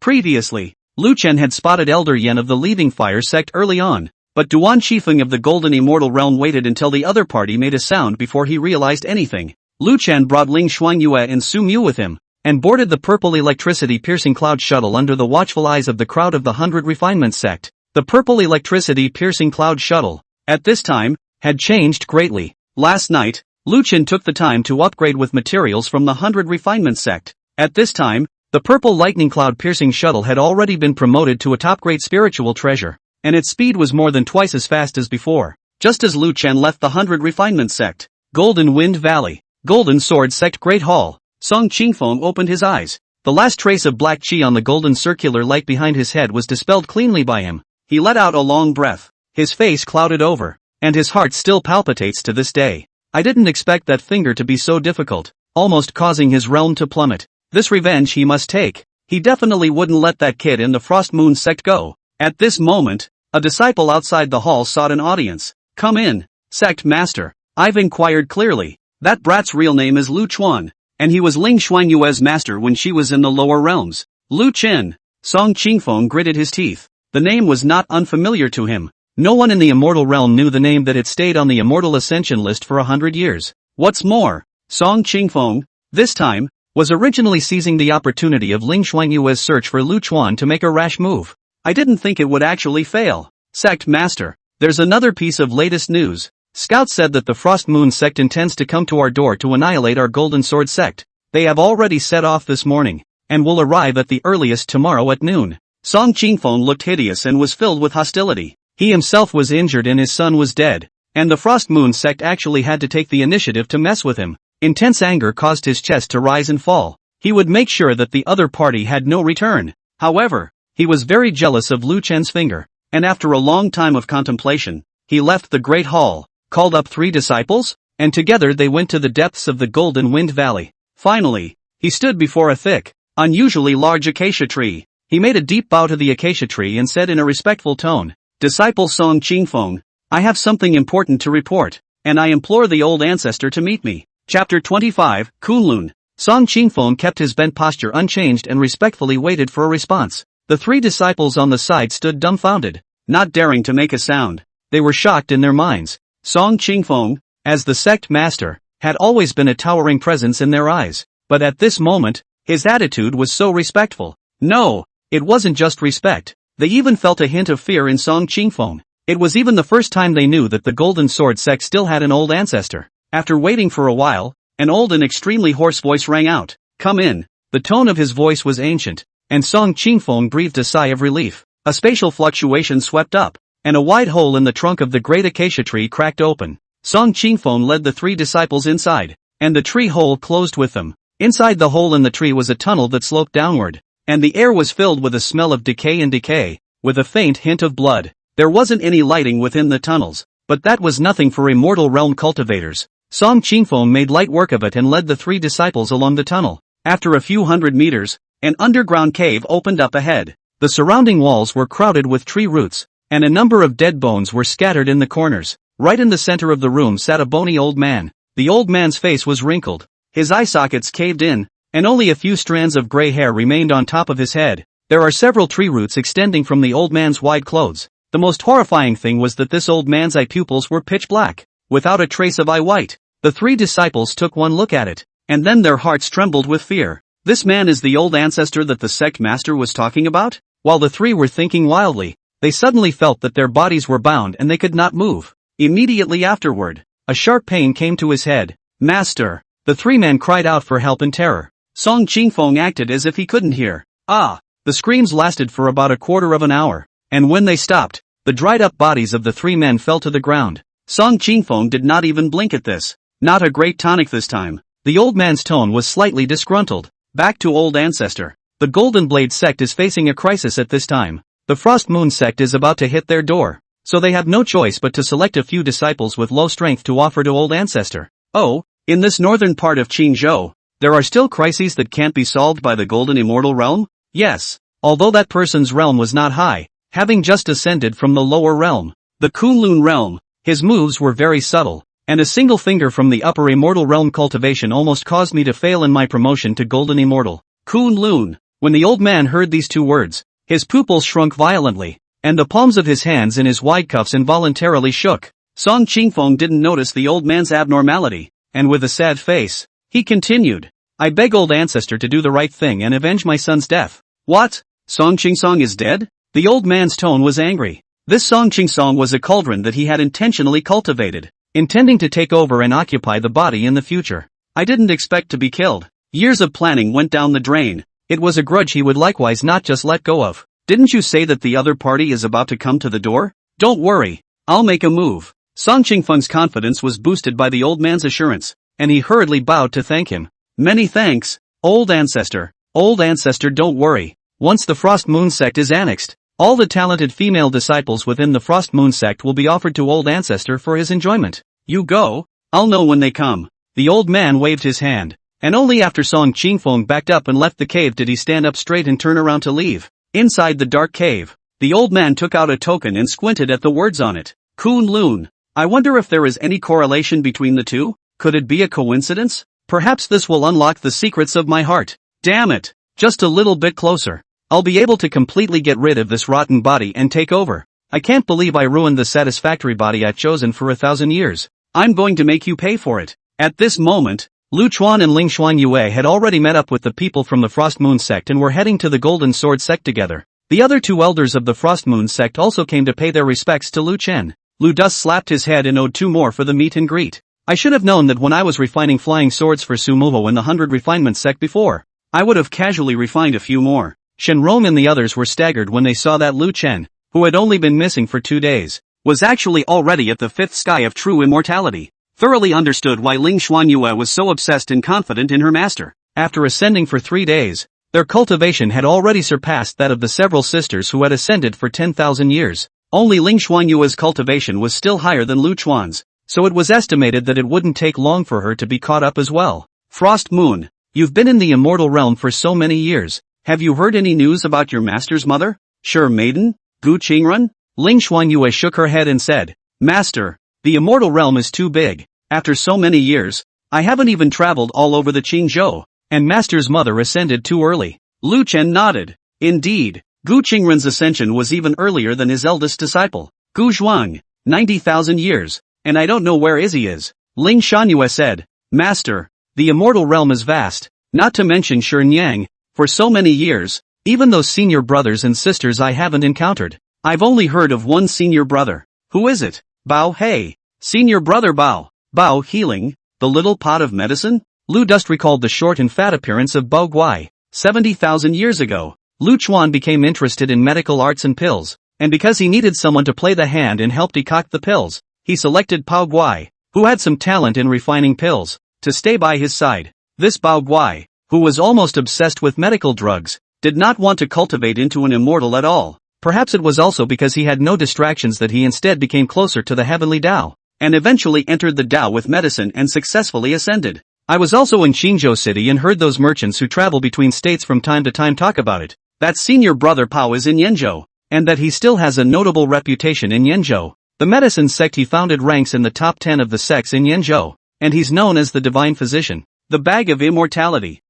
Previously, Lu Chen had spotted Elder Yen of the Leaving Fire sect early on, but Duan Qifeng of the golden immortal realm waited until the other party made a sound before he realized anything. Lu Chen brought Ling Xuanyue and Su Mu with him, and boarded the purple electricity-piercing cloud shuttle under the watchful eyes of the crowd of the 100 refinement sect. The purple electricity-piercing cloud shuttle, at this time, had changed greatly. Last night, Lu Chen took the time to upgrade with materials from the 100 refinement sect. At this time, the purple lightning cloud-piercing shuttle had already been promoted to a top-grade spiritual treasure, and its speed was more than twice as fast as before. Just as Lu Chen left the 100 refinement sect, Golden Wind Valley, Golden Sword Sect Great Hall, Song Qingfeng opened his eyes. The last trace of black qi on the golden circular light behind his head was dispelled cleanly by him. He let out a long breath. His face clouded over, and his heart still palpitates to this day. I didn't expect that finger to be so difficult, almost causing his realm to plummet. This revenge he must take. He definitely wouldn't let that kid in the Frost Moon sect go. At this moment, a disciple outside the hall sought an audience. Come in, sect master. I've inquired clearly. That brat's real name is Lu Chuan, and he was Ling Xuanyue's master when she was in the lower realms. Lu Chen. Song Qingfeng gritted his teeth. The name was not unfamiliar to him. No one in the immortal realm knew the name that had stayed on the immortal ascension list for 100 years. What's more, Song Qingfeng, this time, was originally seizing the opportunity of Ling Xuanyue's search for Lu Chuan to make a rash move. I didn't think it would actually fail. Sect master, there's another piece of latest news. Scout said that the Frost Moon sect intends to come to our door to annihilate our Golden Sword sect. They have already set off this morning, and will arrive at the earliest tomorrow at noon. Song Qingfeng looked hideous and was filled with hostility. He himself was injured and his son was dead, and the Frost Moon sect actually had to take the initiative to mess with him. Intense anger caused his chest to rise and fall. He would make sure that the other party had no return. However, he was very jealous of Lu Chen's finger, and after a long time of contemplation, he left the Great Hall, called up 3 disciples, and together they went to the depths of the Golden Wind Valley. Finally, he stood before a thick, unusually large acacia tree. He made a deep bow to the acacia tree and said in a respectful tone, "Disciple Song Qingfeng, I have something important to report, and I implore the old ancestor to meet me." Chapter 25, Kunlun. Song Qingfeng kept his bent posture unchanged and respectfully waited for a response. The three disciples on the side stood dumbfounded, not daring to make a sound. They were shocked in their minds. Song Qingfeng, as the sect master, had always been a towering presence in their eyes, but at this moment, his attitude was so respectful. No, it wasn't just respect. They even felt a hint of fear in Song Qingfeng. It was even the first time they knew that the Golden Sword sect still had an old ancestor. After waiting for a while, an old and extremely hoarse voice rang out, "Come in." The tone of his voice was ancient, and Song Qingfeng breathed a sigh of relief. A spatial fluctuation swept up, and a wide hole in the trunk of the great acacia tree cracked open. Song Qingfeng led the three disciples inside, and the tree hole closed with them. Inside the hole in the tree was a tunnel that sloped downward, and the air was filled with a smell of decay, with a faint hint of blood. There wasn't any lighting within the tunnels, but that was nothing for immortal realm cultivators. Song Qingfeng made light work of it and led the three disciples along the tunnel. After a few hundred meters, an underground cave opened up ahead. The surrounding walls were crowded with tree roots, and a number of dead bones were scattered in the corners. Right in the center of the room sat a bony old man. The old man's face was wrinkled, his eye sockets caved in, and only a few strands of gray hair remained on top of his head. There are several tree roots extending from the old man's wide clothes. The most horrifying thing was that this old man's eye pupils were pitch black, without a trace of eye white. The three disciples took one look at it, and then their hearts trembled with fear. This man is the old ancestor that the sect master was talking about? While the three were thinking wildly, they suddenly felt that their bodies were bound and they could not move. Immediately afterward, a sharp pain came to his head. "Master!" The three men cried out for help in terror. Song Qingfeng acted as if he couldn't hear. The screams lasted for about a quarter of an hour, and when they stopped, the dried-up bodies of the three men fell to the ground. Song Qingfeng did not even blink at this. Not a great tonic this time. The old man's tone was slightly disgruntled. "Back to old ancestor. The Golden Blade sect is facing a crisis at this time. The Frost Moon sect is about to hit their door, so they have no choice but to select a few disciples with low strength to offer to old ancestor. Oh, in this northern part of Qingzhou, there are still crises that can't be solved by the Golden Immortal Realm? Yes, although that person's realm was not high, having just ascended from the lower realm, the Kunlun realm. His moves were very subtle, and a single finger from the upper immortal realm cultivation almost caused me to fail in my promotion to Golden Immortal. Kunlun." When the old man heard these two words, his pupils shrunk violently, and the palms of his hands in his wide cuffs involuntarily shook. Song Qingfeng didn't notice the old man's abnormality, and with a sad face, he continued, "I beg old ancestor to do the right thing and avenge my son's death." "What? Song Qingsong is dead?" The old man's tone was angry. This Song Qingsong was a cauldron that he had intentionally cultivated, intending to take over and occupy the body in the future. "I didn't expect to be killed." Years of planning went down the drain. It was a grudge he would likewise not just let go of. "Didn't you say that the other party is about to come to the door? Don't worry, I'll make a move." Song Qingfeng's confidence was boosted by the old man's assurance, and he hurriedly bowed to thank him. "Many thanks, old ancestor." "Old ancestor, don't worry. Once the Frost Moon sect is annexed, all the talented female disciples within the Frost Moon sect will be offered to old ancestor for his enjoyment. You go, I'll know when they come." The old man waved his hand, and only after Song Qingfeng backed up and left the cave did he stand up straight and turn around to leave. Inside the dark cave, the old man took out a token and squinted at the words on it. Kunlun. I wonder if there is any correlation between the two? Could it be a coincidence? Perhaps this will unlock the secrets of my heart. Damn it! Just a little bit closer. I'll be able to completely get rid of this rotten body and take over. I can't believe I ruined the satisfactory body I've chosen for 1,000 years. I'm going to make you pay for it. At this moment, Lu Chuan and Ling Xuan Yue had already met up with the people from the Frost Moon sect and were heading to the Golden Sword sect together. The other two elders of the Frost Moon sect also came to pay their respects to Lu Chen. Lu Dus slapped his head and owed 2 more for the meet and greet. I should have known that when I was refining flying swords for Sumuho in the 100 refinement sect before. I would have casually refined a few more. Shen Rong and the others were staggered when they saw that Lu Chen, who had only been missing for 2 days, was actually already at the 5th sky of true immortality. Thoroughly understood why Ling Xuanyue was so obsessed and confident in her master. After ascending for 3 days, their cultivation had already surpassed that of the several sisters who had ascended for 10,000 years. Only Ling Xuanyue's cultivation was still higher than Lu Chuan's. so it was estimated that it wouldn't take long for her to be caught up as well. Frost Moon, you've been in the immortal realm for so many years. Have you heard any news about your master's mother? Sure, maiden? Gu Qingrun? Ling Xuanyue shook her head and said, Master, the immortal realm is too big. After so many years, I haven't even traveled all over the Qingzhou, and master's mother ascended too early. Lu Chen nodded. Indeed, Gu Qingrun's ascension was even earlier than his eldest disciple, Gu Zhuang, 90,000 years, and I don't know where Izzy is. Ling Xuanyue said, Master, the immortal realm is vast, not to mention Shenyang, for so many years, even those senior brothers and sisters I haven't encountered. I've only heard of one senior brother. Who is it? Bao He. Senior brother Bao. Bao Healing, the little pot of medicine? Lu Dust recalled the short and fat appearance of Bao Guai. 70,000 years ago, Lu Chuan became interested in medical arts and pills, and because he needed someone to play the hand and help decoct the pills, he selected Bao Guai, who had some talent in refining pills, to stay by his side. This Bao Guai, who was almost obsessed with medical drugs, did not want to cultivate into an immortal at all. Perhaps it was also because he had no distractions that he instead became closer to the heavenly Tao, and eventually entered the Tao with medicine and successfully ascended. I was also in Qingzhou City and heard those merchants who travel between states from time to time talk about it. That senior brother Pao is in Yenzhou, and that he still has a notable reputation in Yenzhou. The medicine sect he founded ranks in the top 10 of the sects in Yenzhou, and he's known as the Divine Physician, the Bag of Immortality.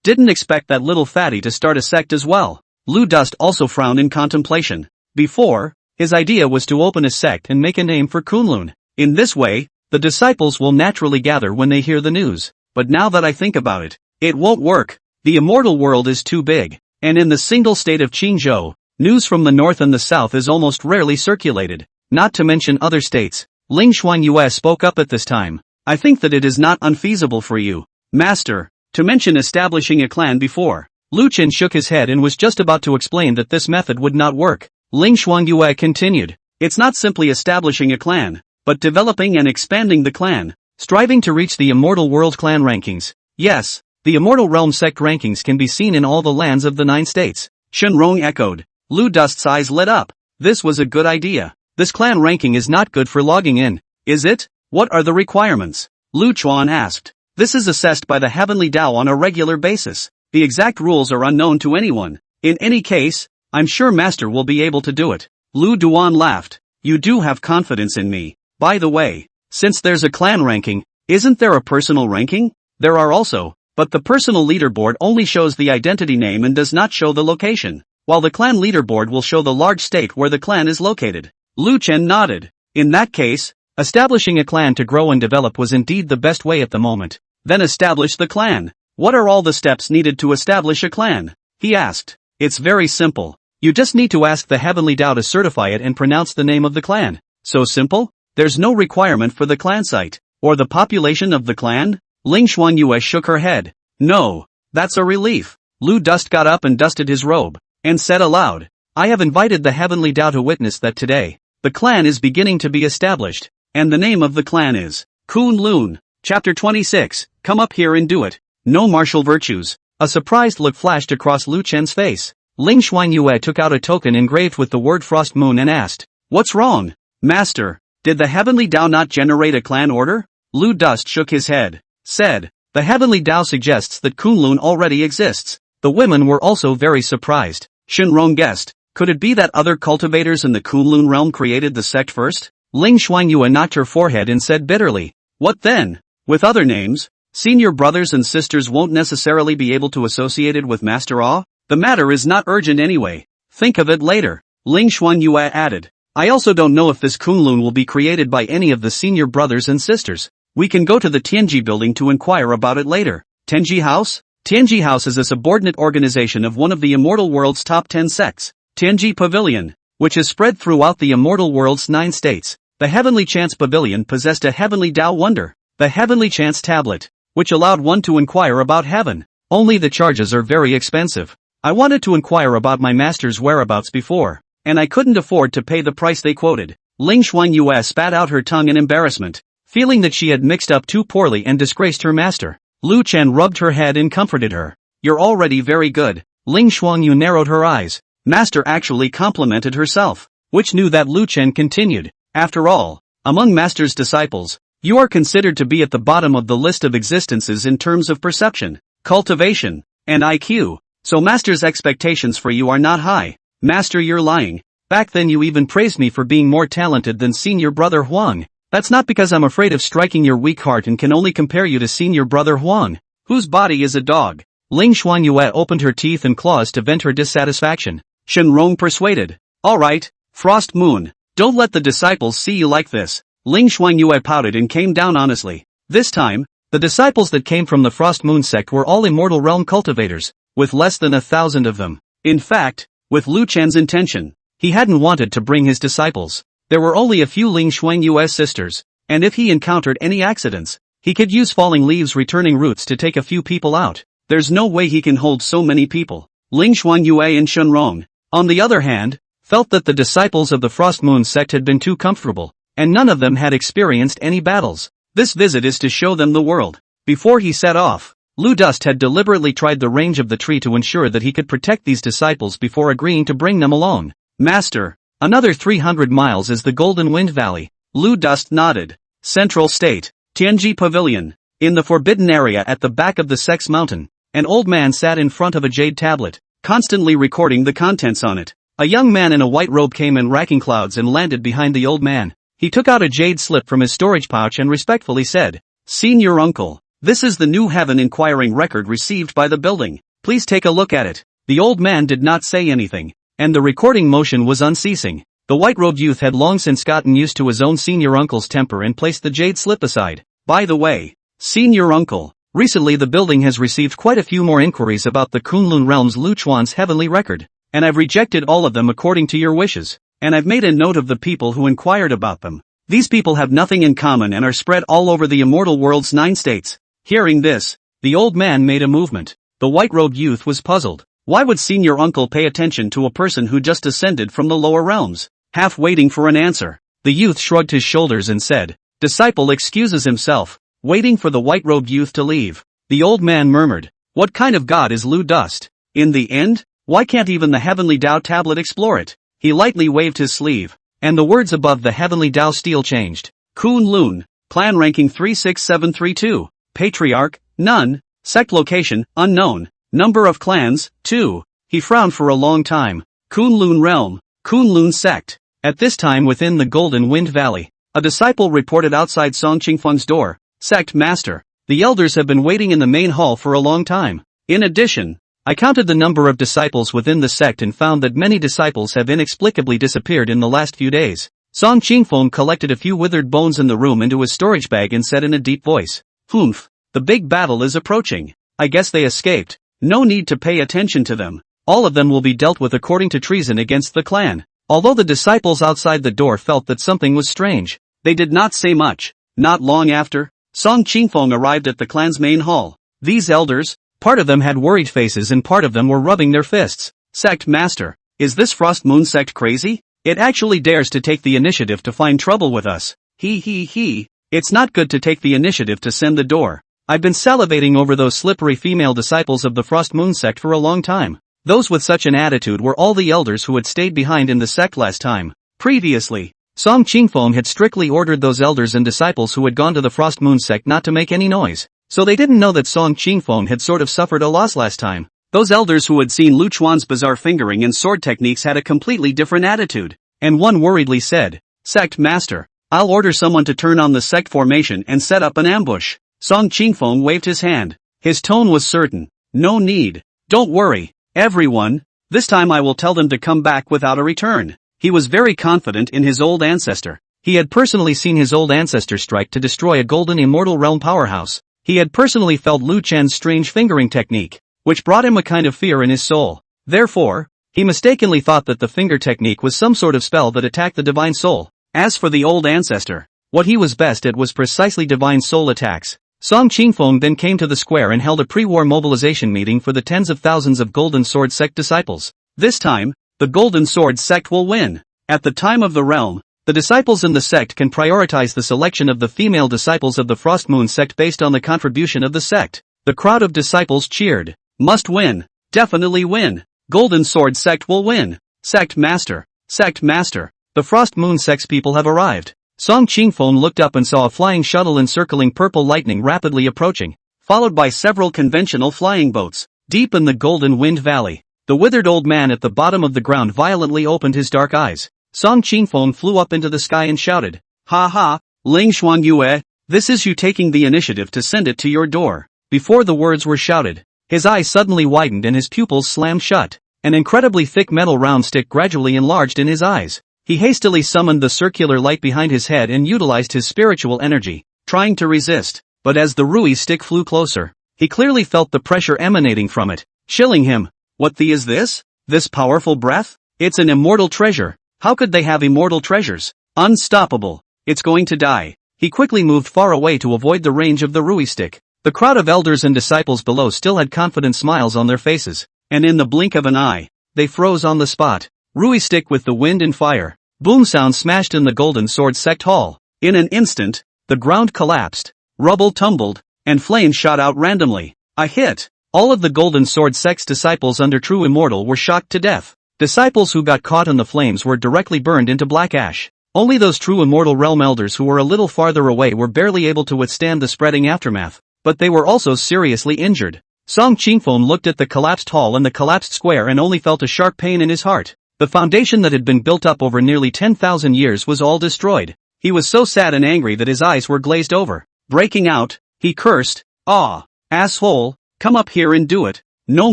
Didn't expect that little fatty to start a sect as well. Lu Dust also frowned in contemplation. Before, his idea was to open a sect and make a name for Kunlun. In this way, the disciples will naturally gather when they hear the news. But now that I think about it, it won't work. The immortal world is too big, and in the single state of Qingzhou, news from the north and the south is almost rarely circulated, not to mention other states. Ling Xuanyue spoke up at this time. I think that it is not unfeasible for you, Master, to mention establishing a clan before. Lu Chen shook his head and was just about to explain that this method would not work. Ling Xuanyue continued. It's not simply establishing a clan, but developing and expanding the clan, striving to reach the immortal world clan rankings. Yes, the immortal realm sect rankings can be seen in all the lands of the 9 states. Shenrong echoed. Lu Dust's eyes lit up. This was a good idea. This clan ranking is not good for logging in, is it? What are the requirements? Lu Chuan asked. This is assessed by the Heavenly Tao on a regular basis. The exact rules are unknown to anyone. In any case, I'm sure Master will be able to do it. Lu Duan laughed. You do have confidence in me. By the way, since there's a clan ranking, isn't there a personal ranking? There are also, but the personal leaderboard only shows the identity name and does not show the location, while the clan leaderboard will show the large state where the clan is located. Lu Chen nodded. In that case, establishing a clan to grow and develop was indeed the best way at the moment. Then establish the clan. What are all the steps needed to establish a clan? He asked. It's very simple. You just need to ask the Heavenly Tao to certify it and pronounce the name of the clan. So simple? There's no requirement for the clan site, or the population of the clan? Ling Xuanyue shook her head. No, that's a relief. Lu Dust got up and dusted his robe, and said aloud, I have invited the Heavenly Tao to witness that today, the clan is beginning to be established, and the name of the clan is Kunlun. Chapter 26, Come up here and do it. No martial virtues. A surprised look flashed across Lu Chen's face. Ling Xuanyue took out a token engraved with the word Frost Moon and asked, What's wrong? Master, did the Heavenly Tao not generate a clan order? Lu Dust shook his head. Said, the Heavenly Tao suggests that Kunlun already exists. The women were also very surprised. Shenrong guessed, could it be that other cultivators in the Kunlun realm created the sect first? Ling Xuanyue knocked her forehead and said bitterly, What then? With other names, senior brothers and sisters won't necessarily be able to associate it with Master Awe? The matter is not urgent anyway. Think of it later. Ling Xuanyue added. I also don't know if this Kunlun will be created by any of the senior brothers and sisters. We can go to the Tianji building to inquire about it later. Tianji House? Tianji House is a subordinate organization of one of the immortal world's top 10 sects, Tianji Pavilion, which is spread throughout the immortal world's 9 states. The Heavenly Chance Pavilion possessed a Heavenly Tao wonder, the Heavenly Chance Tablet, which allowed one to inquire about heaven. Only the charges are very expensive. I wanted to inquire about my master's whereabouts before, and I couldn't afford to pay the price they quoted. Ling Xuanyue spat out her tongue in embarrassment, feeling that she had mixed up too poorly and disgraced her master. Lu Chen rubbed her head and comforted her. You're already very good. Ling Xuanyue narrowed her eyes. Master actually complimented herself, which knew that Lu Chen continued. After all, Among Master's disciples, you are considered to be at the bottom of the list of existences in terms of perception, cultivation, and IQ, so Master's expectations for you are not high. Master, you're lying. Back then you even praised me for being more talented than senior brother Huang. That's not because I'm afraid of striking your weak heart and can only compare you to senior brother Huang, whose body is a dog. Ling Xuanyue opened her teeth and claws to vent her dissatisfaction. Shenrong persuaded. Alright, Frost Moon, don't let the disciples see you like this. Ling Xuanyue pouted and came down honestly. This time, the disciples that came from the Frost Moon sect were all Immortal Realm cultivators, with less than 1,000 of them. In fact, with Lu Chen's intention, he hadn't wanted to bring his disciples. There were only a few Ling Xuanyue's sisters, and if he encountered any accidents, he could use falling leaves returning roots to take a few people out. There's no way he can hold so many people. Ling Xuanyue and Shenrong, on the other hand, felt that the disciples of the Frost Moon sect had been too comfortable, and none of them had experienced any battles. This visit is to show them the world. Before he set off, Lu Dust had deliberately tried the range of the tree to ensure that he could protect these disciples before agreeing to bring them along. Master, another 300 miles is the Golden Wind Valley. Lu Dust nodded. Central State, Tianji Pavilion. In the forbidden area at the back of the Sex Mountain, an old man sat in front of a jade tablet, constantly recording the contents on it. A young man in a white robe came in racking clouds and landed behind the old man. He took out a jade slip from his storage pouch and respectfully said, "Senior uncle, this is the new heaven inquiring record received by the building. Please take a look at it." The old man did not say anything, and the recording motion was unceasing. The white-robed youth had long since gotten used to his own senior uncle's temper and placed the jade slip aside. By the way, senior uncle, recently the building has received quite a few more inquiries about the Kunlun Realm's Lu Chuan's heavenly record, and I've rejected all of them according to your wishes, and I've made a note of the people who inquired about them. These people have nothing in common and are spread all over the immortal world's 9 states. Hearing this, the old man made a movement. The white-robed youth was puzzled. Why would senior uncle pay attention to a person who just ascended from the lower realms? Half waiting for an answer, the youth shrugged his shoulders and said, "Disciple excuses himself," waiting for the white-robed youth to leave. The old man murmured, "What kind of god is Lu Dust? In the end, why can't even the heavenly Tao tablet explore it?" He lightly waved his sleeve, and the words above the heavenly Tao stele changed. Kunlun, clan ranking 36732, patriarch, none, sect location, unknown. Number of clans, 2. He frowned for a long time. Kunlun Realm, Kunlun Sect. At this time within the Golden Wind Valley, a disciple reported outside Song Qingfeng's door. Sect Master, the elders have been waiting in the main hall for a long time. In addition, I counted the number of disciples within the sect and found that many disciples have inexplicably disappeared in the last few days. Song Qingfeng collected a few withered bones in the room into his storage bag and said in a deep voice, "Humph, the big battle is approaching. I guess they escaped. No need to pay attention to them. All of them will be dealt with according to treason against the clan." Although the disciples outside the door felt that something was strange, they did not say much. Not long after, Song Qingfeng arrived at the clan's main hall. These elders, part of them had worried faces and part of them were rubbing their fists. "Sect Master, is this Frost Moon sect crazy? It actually dares to take the initiative to find trouble with us. He. It's not good to take the initiative to send the door. I've been salivating over those slippery female disciples of the Frost Moon sect for a long time. Those with such an attitude were all the elders who had stayed behind in the sect last time. Previously, Song Qingfeng had strictly ordered those elders and disciples who had gone to the Frost Moon sect not to make any noise, so they didn't know that Song Qingfeng had sort of suffered a loss last time. Those elders who had seen Lu Chuan's bizarre fingering and sword techniques had a completely different attitude, and one worriedly said, "Sect Master, I'll order someone to turn on the sect formation and set up an ambush." Song Qingfeng waved his hand. His tone was certain. "No need. Don't worry, everyone. This time I will tell them to come back without a return." He was very confident in his old ancestor. He had personally seen his old ancestor strike to destroy a golden immortal realm powerhouse. He had personally felt Lu Chen's strange fingering technique, which brought him a kind of fear in his soul. Therefore, he mistakenly thought that the finger technique was some sort of spell that attacked the divine soul. As for the old ancestor, what he was best at was precisely divine soul attacks. Song Qingfeng then came to the square and held a pre-war mobilization meeting for the tens of thousands of Golden Sword sect disciples. This time, the Golden Sword sect will win. At the time of the realm, the disciples in the sect can prioritize the selection of the female disciples of the Frost Moon sect based on the contribution of the sect. The crowd of disciples cheered. "Must win. Definitely win. Golden Sword sect will win. Sect Master. Sect Master. The Frost Moon sect's people have arrived." Song Qingfeng looked up and saw a flying shuttle encircling purple lightning rapidly approaching, followed by several conventional flying boats. Deep in the Golden Wind Valley, the withered old man at the bottom of the ground violently opened his dark eyes. Song Qingfeng flew up into the sky and shouted, "Ha ha, Ling Xuanyue, this is you taking the initiative to send it to your door." Before the words were shouted, his eyes suddenly widened and his pupils slammed shut. An incredibly thick metal round stick gradually enlarged in his eyes. He hastily summoned the circular light behind his head and utilized his spiritual energy, trying to resist. But as the Rui stick flew closer, he clearly felt the pressure emanating from it, chilling him. What the is this? This powerful breath? It's an immortal treasure. How could they have immortal treasures? Unstoppable. It's going to die. He quickly moved far away to avoid the range of the Rui stick. The crowd of elders and disciples below still had confident smiles on their faces, and in the blink of an eye, they froze on the spot. Rui stick with the wind and fire. Boom sound smashed in the Golden Sword Sect Hall. In an instant, the ground collapsed, rubble tumbled, and flames shot out randomly. A hit. All of the Golden Sword Sect's disciples under True Immortal were shocked to death. Disciples who got caught in the flames were directly burned into black ash. Only those True Immortal Realm Elders who were a little farther away were barely able to withstand the spreading aftermath, but they were also seriously injured. Song Qingfeng looked at the collapsed hall and the collapsed square and only felt a sharp pain in his heart. The foundation that had been built up over nearly 10,000 years was all destroyed. He was so sad and angry that his eyes were glazed over. Breaking out, he cursed, "Ah, asshole, come up here and do it." No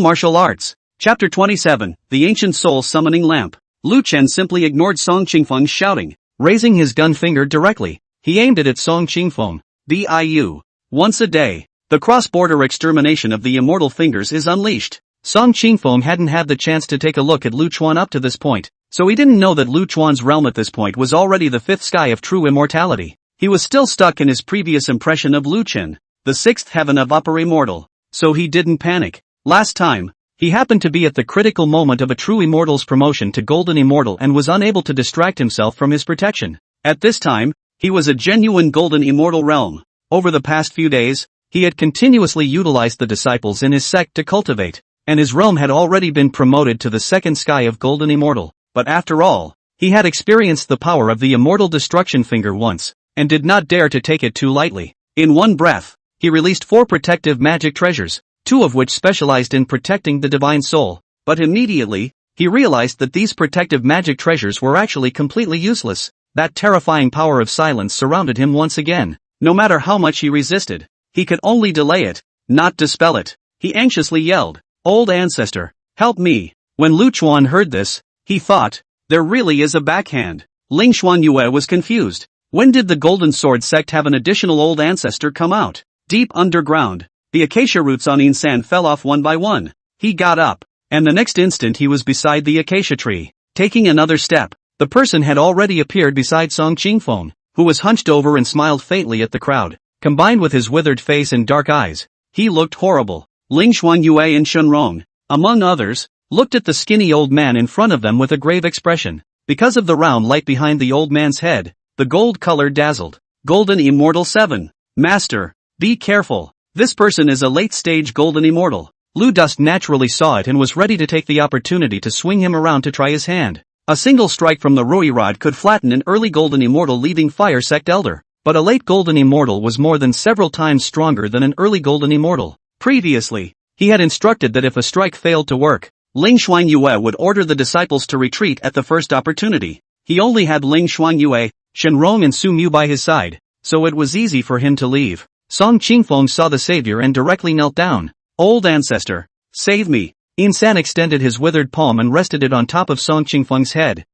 martial arts. Chapter 27, The Ancient Soul Summoning Lamp. Lu Chen simply ignored Song Qingfeng's shouting. Raising his gun finger directly, he aimed it at Song Qingfeng. "Diu. Once a day, the cross-border extermination of the immortal fingers is unleashed." Song Qingfeng hadn't had the chance to take a look at Lu Chuan up to this point, so he didn't know that Lu Chuan's realm at this point was already the fifth sky of true immortality. He was still stuck in his previous impression of Lu Chen, the sixth heaven of upper immortal, so he didn't panic. Last time, he happened to be at the critical moment of a true immortal's promotion to golden immortal and was unable to distract himself from his protection. At this time, he was a genuine golden immortal realm. Over the past few days, he had continuously utilized the disciples in his sect to cultivate, and his realm had already been promoted to the second sky of golden immortal. But after all, he had experienced the power of the immortal destruction finger once, and did not dare to take it too lightly. In one breath, he released 4 protective magic treasures, 2 of which specialized in protecting the divine soul. But immediately, he realized that these protective magic treasures were actually completely useless. That terrifying power of silence surrounded him once again. No matter how much he resisted, he could only delay it, not dispel it. He anxiously yelled, "Old ancestor, help me." When Lu Chuan heard this, he thought, there really is a backhand. Ling Xuanyue was confused. When did the Golden Sword Sect have an additional old ancestor come out? Deep underground, the acacia roots on Insan fell off one by one. He got up, and the next instant he was beside the acacia tree. Taking another step, the person had already appeared beside Song Qingfeng, who was hunched over and smiled faintly at the crowd. Combined with his withered face and dark eyes, he looked horrible. Ling Xuanyue and Shenrong, among others, looked at the skinny old man in front of them with a grave expression. Because of the round light behind the old man's head, the gold color dazzled. Golden Immortal 7. Master, be careful. This person is a late-stage golden immortal. Lu Dust naturally saw it and was ready to take the opportunity to swing him around to try his hand. A single strike from the Rui Rod could flatten an early golden immortal leaving Fire Sect Elder. But a late golden immortal was more than several times stronger than an early golden immortal. Previously, he had instructed that if a strike failed to work, Ling Xuanyue would order the disciples to retreat at the first opportunity. He only had Ling Xuanyue, Shenrong and Su Mu by his side, so it was easy for him to leave. Song Qingfeng saw the savior and directly knelt down. "Old ancestor, save me." Insan extended his withered palm and rested it on top of Song Qingfeng's head.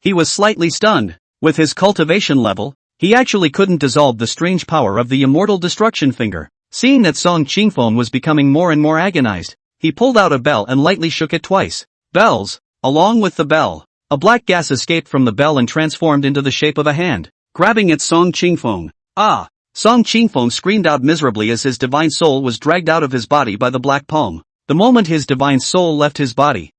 He was slightly stunned. With his cultivation level, he actually couldn't dissolve the strange power of the immortal destruction finger. Seeing that Song Qingfeng was becoming more and more agonized, he pulled out a bell and lightly shook it twice. Bells. Along with the bell, a black gas escaped from the bell and transformed into the shape of a hand, grabbing at Song Qingfeng. "Ah!" Song Qingfeng screamed out miserably as his divine soul was dragged out of his body by the black palm. The moment his divine soul left his body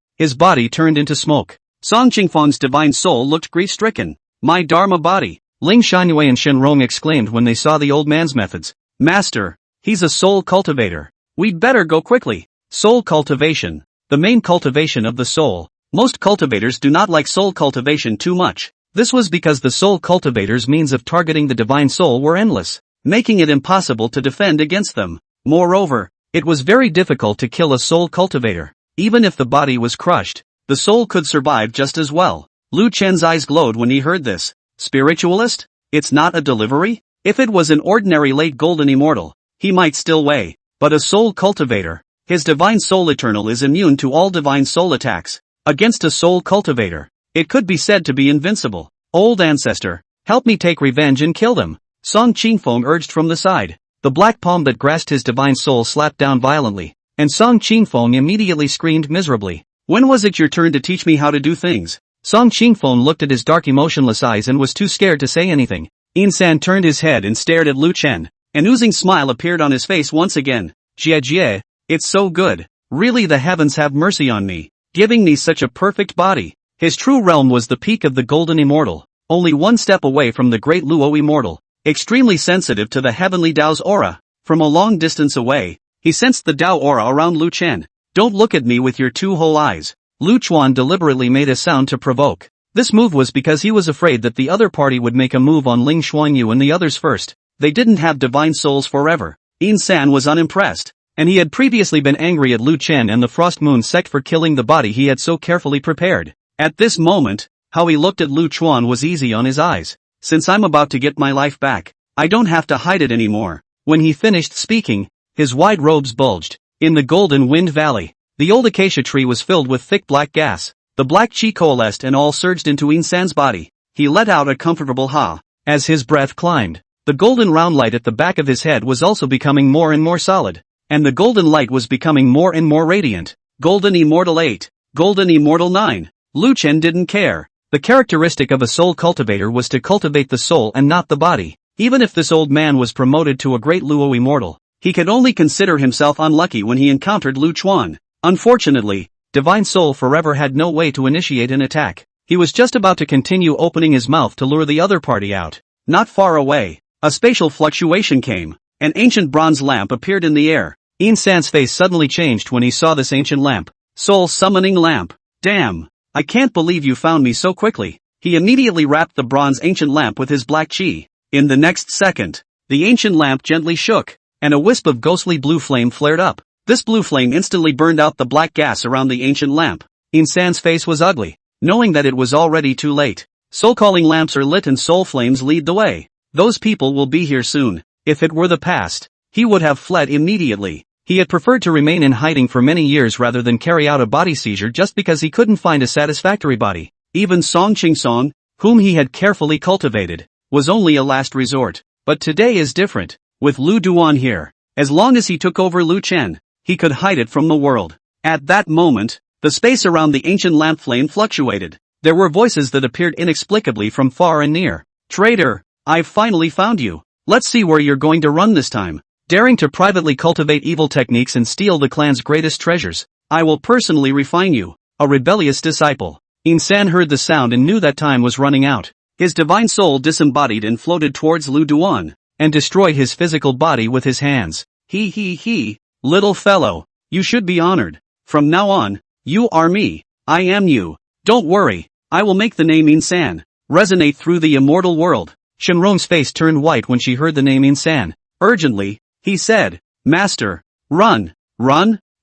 turned into smoke. Song Qingfeng's divine soul looked grief-stricken. "My Dharma body!" Ling Xuanyue and Shenrong exclaimed when they saw the old man's methods. "Master, he's a soul cultivator. We'd better go quickly." Soul cultivation. The main cultivation of the soul. Most cultivators do not like soul cultivation too much. This was because the soul cultivator's means of targeting the divine soul were endless, making it impossible to defend against them. Moreover, it was very difficult to kill a soul cultivator. Even if the body was crushed, the soul could survive just as well. Lu Chen's eyes glowed when he heard this. Spiritualist? It's not a delivery? If it was an ordinary late golden immortal, he might still weigh. But a soul cultivator, his divine soul eternal is immune to all divine soul attacks. Against a soul cultivator, it could be said to be invincible. Old ancestor, help me take revenge and kill them, Song Qingfeng urged from the side. The black palm that grasped his divine soul slapped down violently, and Song Qingfeng immediately screamed miserably. When was it your turn to teach me how to do things? Song Qingfeng looked at his dark emotionless eyes and was too scared to say anything. Insan turned his head and stared at Lu Chen. An oozing smile appeared on his face once again. Jie, it's so good. Really, the heavens have mercy on me, giving me such a perfect body. His true realm was the peak of the golden immortal, only one step away from the great Luo immortal, extremely sensitive to the heavenly Tao's aura. From a long distance away, he sensed the Tao aura around Lu Chen. Don't look at me with your two whole eyes. Lu Chuan deliberately made a sound to provoke. This move was because he was afraid that the other party would make a move on Ling Xuanyu and the others first. They didn't have divine souls forever. Insan was unimpressed, and he had previously been angry at Lu Chen and the Frost Moon sect for killing the body he had so carefully prepared. At this moment, how he looked at Lu Chuan was easy on his eyes. Since I'm about to get my life back, I don't have to hide it anymore. When he finished speaking, his wide robes bulged. In the Golden Wind Valley, the old acacia tree was filled with thick black gas. The black chi coalesced and all surged into Insan's body. He let out a comfortable ha. As his breath climbed, the golden round light at the back of his head was also becoming more and more solid, and the golden light was becoming more and more radiant. Golden Immortal 8. Golden Immortal 9. Lu Chen didn't care. The characteristic of a soul cultivator was to cultivate the soul and not the body. Even if this old man was promoted to a great Luo immortal, he could only consider himself unlucky when he encountered Lu Chuan. Unfortunately, Divine Soul forever had no way to initiate an attack. He was just about to continue opening his mouth to lure the other party out. Not far away, a spatial fluctuation came. An ancient bronze lamp appeared in the air. Insan's face suddenly changed when he saw this ancient lamp. Soul summoning lamp. Damn! I can't believe you found me so quickly. He immediately wrapped the bronze ancient lamp with his black chi. In the next second, the ancient lamp gently shook, and a wisp of ghostly blue flame flared up. This blue flame instantly burned out the black gas around the ancient lamp. Insan's face was ugly, knowing that it was already too late. Soul-calling lamps are lit and soul flames lead the way. Those people will be here soon. If it were the past, he would have fled immediately. He had preferred to remain in hiding for many years rather than carry out a body seizure just because he couldn't find a satisfactory body. Even Song Qingsong, whom he had carefully cultivated, was only a last resort. But today is different. With Lu Duan here, as long as he took over Lu Chen, he could hide it from the world. At that moment, the space around the ancient lamp flame fluctuated. There were voices that appeared inexplicably from far and near. Traitor, I've finally found you. Let's see where you're going to run this time. Daring to privately cultivate evil techniques and steal the clan's greatest treasures, I will personally refine you. A rebellious disciple. Insan heard the sound and knew that time was running out. His divine soul disembodied and floated towards Lu Duan, and destroyed his physical body with his hands. He, little fellow, you should be honored. From now on, you are me. I am you. Don't worry, I will make the name Insan resonate through the immortal world. Shenrong's face turned white when she heard the name Insan. Urgently, he said, Master, run.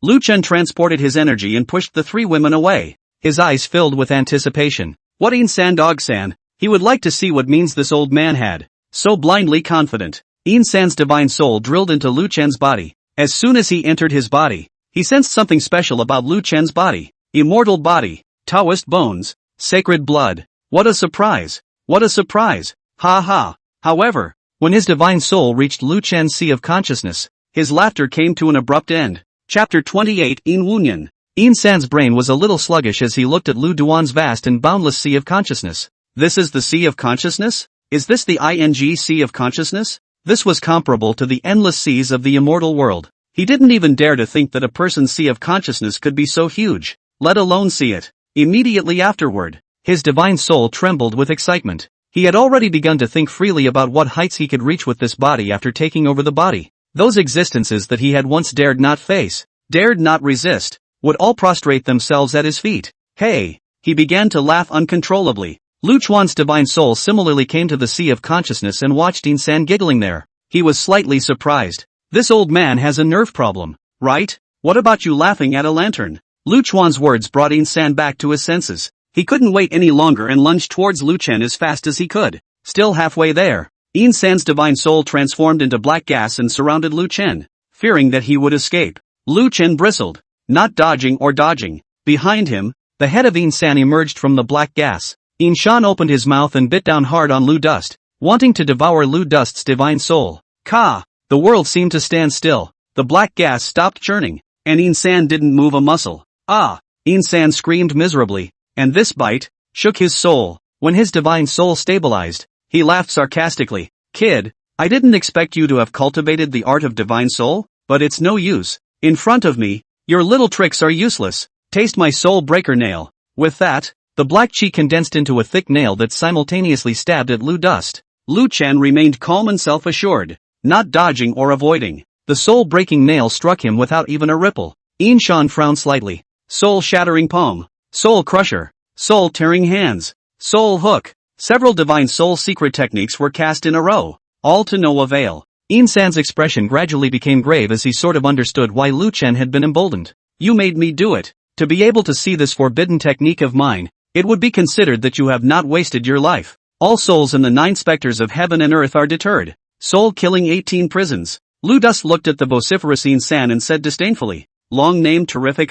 Lu Chen transported his energy and pushed the three women away. His eyes filled with anticipation. What Insan Dogsan? He would like to see what means this old man had. So blindly confident. Insan's divine soul drilled into Lu Chen's body. As soon as he entered his body, he sensed something special about Lu Chen's body. Immortal body, Taoist bones, sacred blood. What a surprise! What a surprise! Ha ha! However, when his divine soul reached Lu Chen's sea of consciousness, his laughter came to an abrupt end. Chapter 28 In Wunyan. Insan's brain was a little sluggish as he looked at Lu Duan's vast and boundless sea of consciousness. This is the sea of consciousness? Is this the ing sea of consciousness? This was comparable to the endless seas of the immortal world. He didn't even dare to think that a person's sea of consciousness could be so huge, let alone see it. Immediately afterward, his divine soul trembled with excitement. He had already begun to think freely about what heights he could reach with this body after taking over the body. Those existences that he had once dared not face, dared not resist, would all prostrate themselves at his feet. Hey! He began to laugh uncontrollably. Lu Chuan's divine soul similarly came to the sea of consciousness and watched Insan giggling there. He was slightly surprised. This old man has a nerve problem, right? What about you laughing at a lantern? Lu Chuan's words brought Insan back to his senses. He couldn't wait any longer and lunged towards Lu Chen as fast as he could. Still halfway there, Insan's divine soul transformed into black gas and surrounded Lu Chen, fearing that he would escape. Lu Chen bristled, not dodging or dodging. Behind him, the head of Insan emerged from the black gas. Inshan opened his mouth and bit down hard on Lu Dust, wanting to devour Lu Dust's divine soul. Ka! The world seemed to stand still. The black gas stopped churning, and Insan didn't move a muscle. Ah! Insan screamed miserably, and this bite shook his soul. When his divine soul stabilized, he laughed sarcastically. Kid, I didn't expect you to have cultivated the art of divine soul, but it's no use. In front of me, your little tricks are useless. Taste my soul breaker nail. With that, the black chi condensed into a thick nail that simultaneously stabbed at Lu Dust. Lu Chen remained calm and self-assured, not dodging or avoiding. The soul-breaking nail struck him without even a ripple. Inshan frowned slightly. Soul-shattering palm. Soul crusher. Soul-tearing hands. Soul hook. Several divine soul secret techniques were cast in a row, all to no avail. Insan's expression gradually became grave as he sort of understood why Lu Chen had been emboldened. You made me do it. To be able to see this forbidden technique of mine, it would be considered that you have not wasted your life. All souls in the 9 specters of heaven and earth are deterred. Soul killing 18 prisons. Lu Dust looked at the vociferous Insan and said disdainfully, long name terrific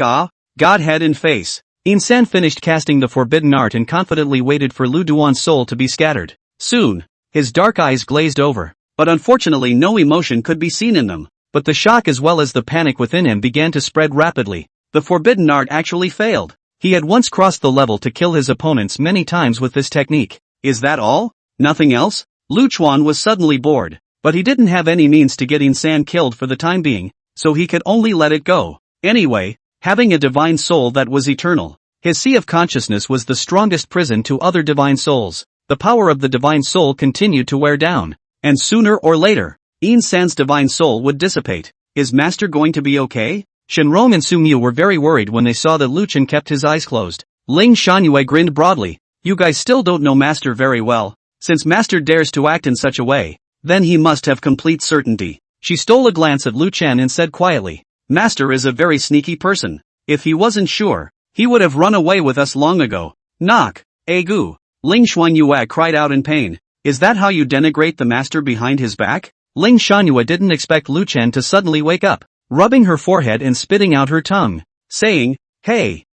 Godhead in face. Insan finished casting the forbidden art and confidently waited for Lu Duan's soul to be scattered. Soon, his dark eyes glazed over, but unfortunately no emotion could be seen in them. But the shock as well as the panic within him began to spread rapidly. The forbidden art actually failed. He had once crossed the level to kill his opponents many times with this technique. Is that all? Nothing else? Lu Chuan was suddenly bored, but he didn't have any means to get Insan killed for the time being, so he could only let it go. Anyway, having a divine soul that was eternal, his sea of consciousness was the strongest prison to other divine souls. The power of the divine soul continued to wear down, and sooner or later, Insan's divine soul would dissipate. Is Master going to be okay? Shenrong and Su Mu were very worried when they saw that Lu Chen kept his eyes closed. Ling Shangyue grinned broadly. You guys still don't know Master very well. Since Master dares to act in such a way, then he must have complete certainty. She stole a glance at Lu Chen and said quietly, Master is a very sneaky person. If he wasn't sure, he would have run away with us long ago. Knock. Agu. Ling Shuanyue cried out in pain. Is that how you denigrate the Master behind his back? Ling Shangyue didn't expect Lu Chen to suddenly wake up, rubbing her forehead and spitting out her tongue, saying, Hey,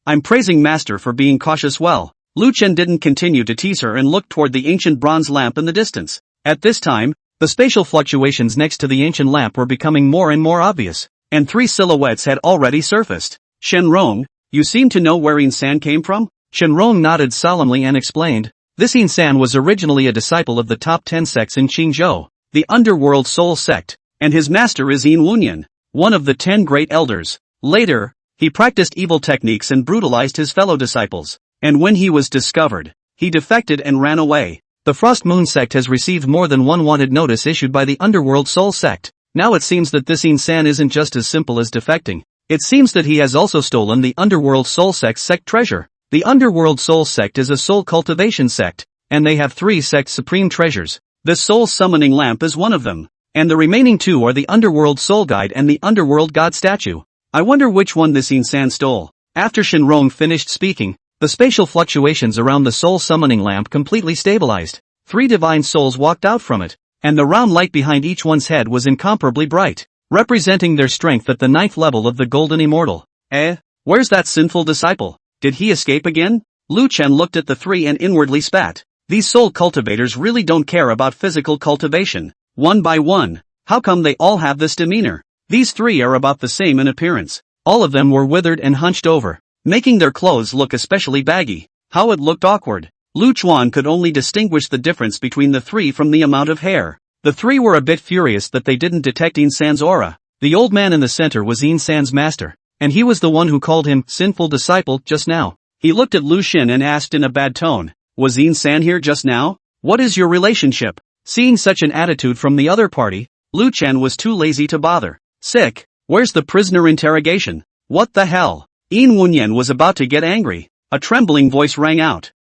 I'm praising Master for being cautious well. Lu Chen didn't continue to tease her and looked toward the ancient bronze lamp in the distance. At this time, the spatial fluctuations next to the ancient lamp were becoming more and more obvious, and 3 silhouettes had already surfaced. Shenrong, you seem to know where Insan came from? Shenrong nodded solemnly and explained, this Insan was originally a disciple of the top 10 sects in Qingzhou, the underworld soul sect, and his master is Yin Wunyan, one of the 10 great elders. Later, he practiced evil techniques and brutalized his fellow disciples, and when he was discovered, he defected and ran away. The Frost Moon sect has received more than one wanted notice issued by the underworld soul sect. Now it seems that this Insan isn't just as simple as defecting. It seems that he has also stolen the underworld soul sect's sect treasure. The underworld soul sect is a soul cultivation sect, and they have 3 sect supreme treasures. The soul summoning lamp is one of them, and the remaining 2 are the underworld soul guide and the underworld god statue. I wonder which one this Insan stole. After Shenrong finished speaking, the spatial fluctuations around the soul summoning lamp completely stabilized. 3 divine souls walked out from it, and the round light behind each one's head was incomparably bright, representing their strength at the 9th level of the golden immortal. Where's that sinful disciple? Did he escape again? Lu Chen looked at the 3 and inwardly spat. These soul cultivators really don't care about physical cultivation. One by one, how come they all have this demeanor? These 3 are about the same in appearance. All of them were withered and hunched over, making their clothes look especially baggy. How it looked awkward. Lu Chuan could only distinguish the difference between the 3 from the amount of hair. The 3 were a bit furious that they didn't detect Insan's aura. The old man in the center was Insan's master, and he was the one who called him sinful disciple just now. He looked at Lu Xin and asked in a bad tone, was Insan here just now? What is your relationship? Seeing such an attitude from the other party, Lu Chen was too lazy to bother. Sick. Where's the prisoner interrogation? What the hell? Yin Wunyan was about to get angry. A trembling voice rang out.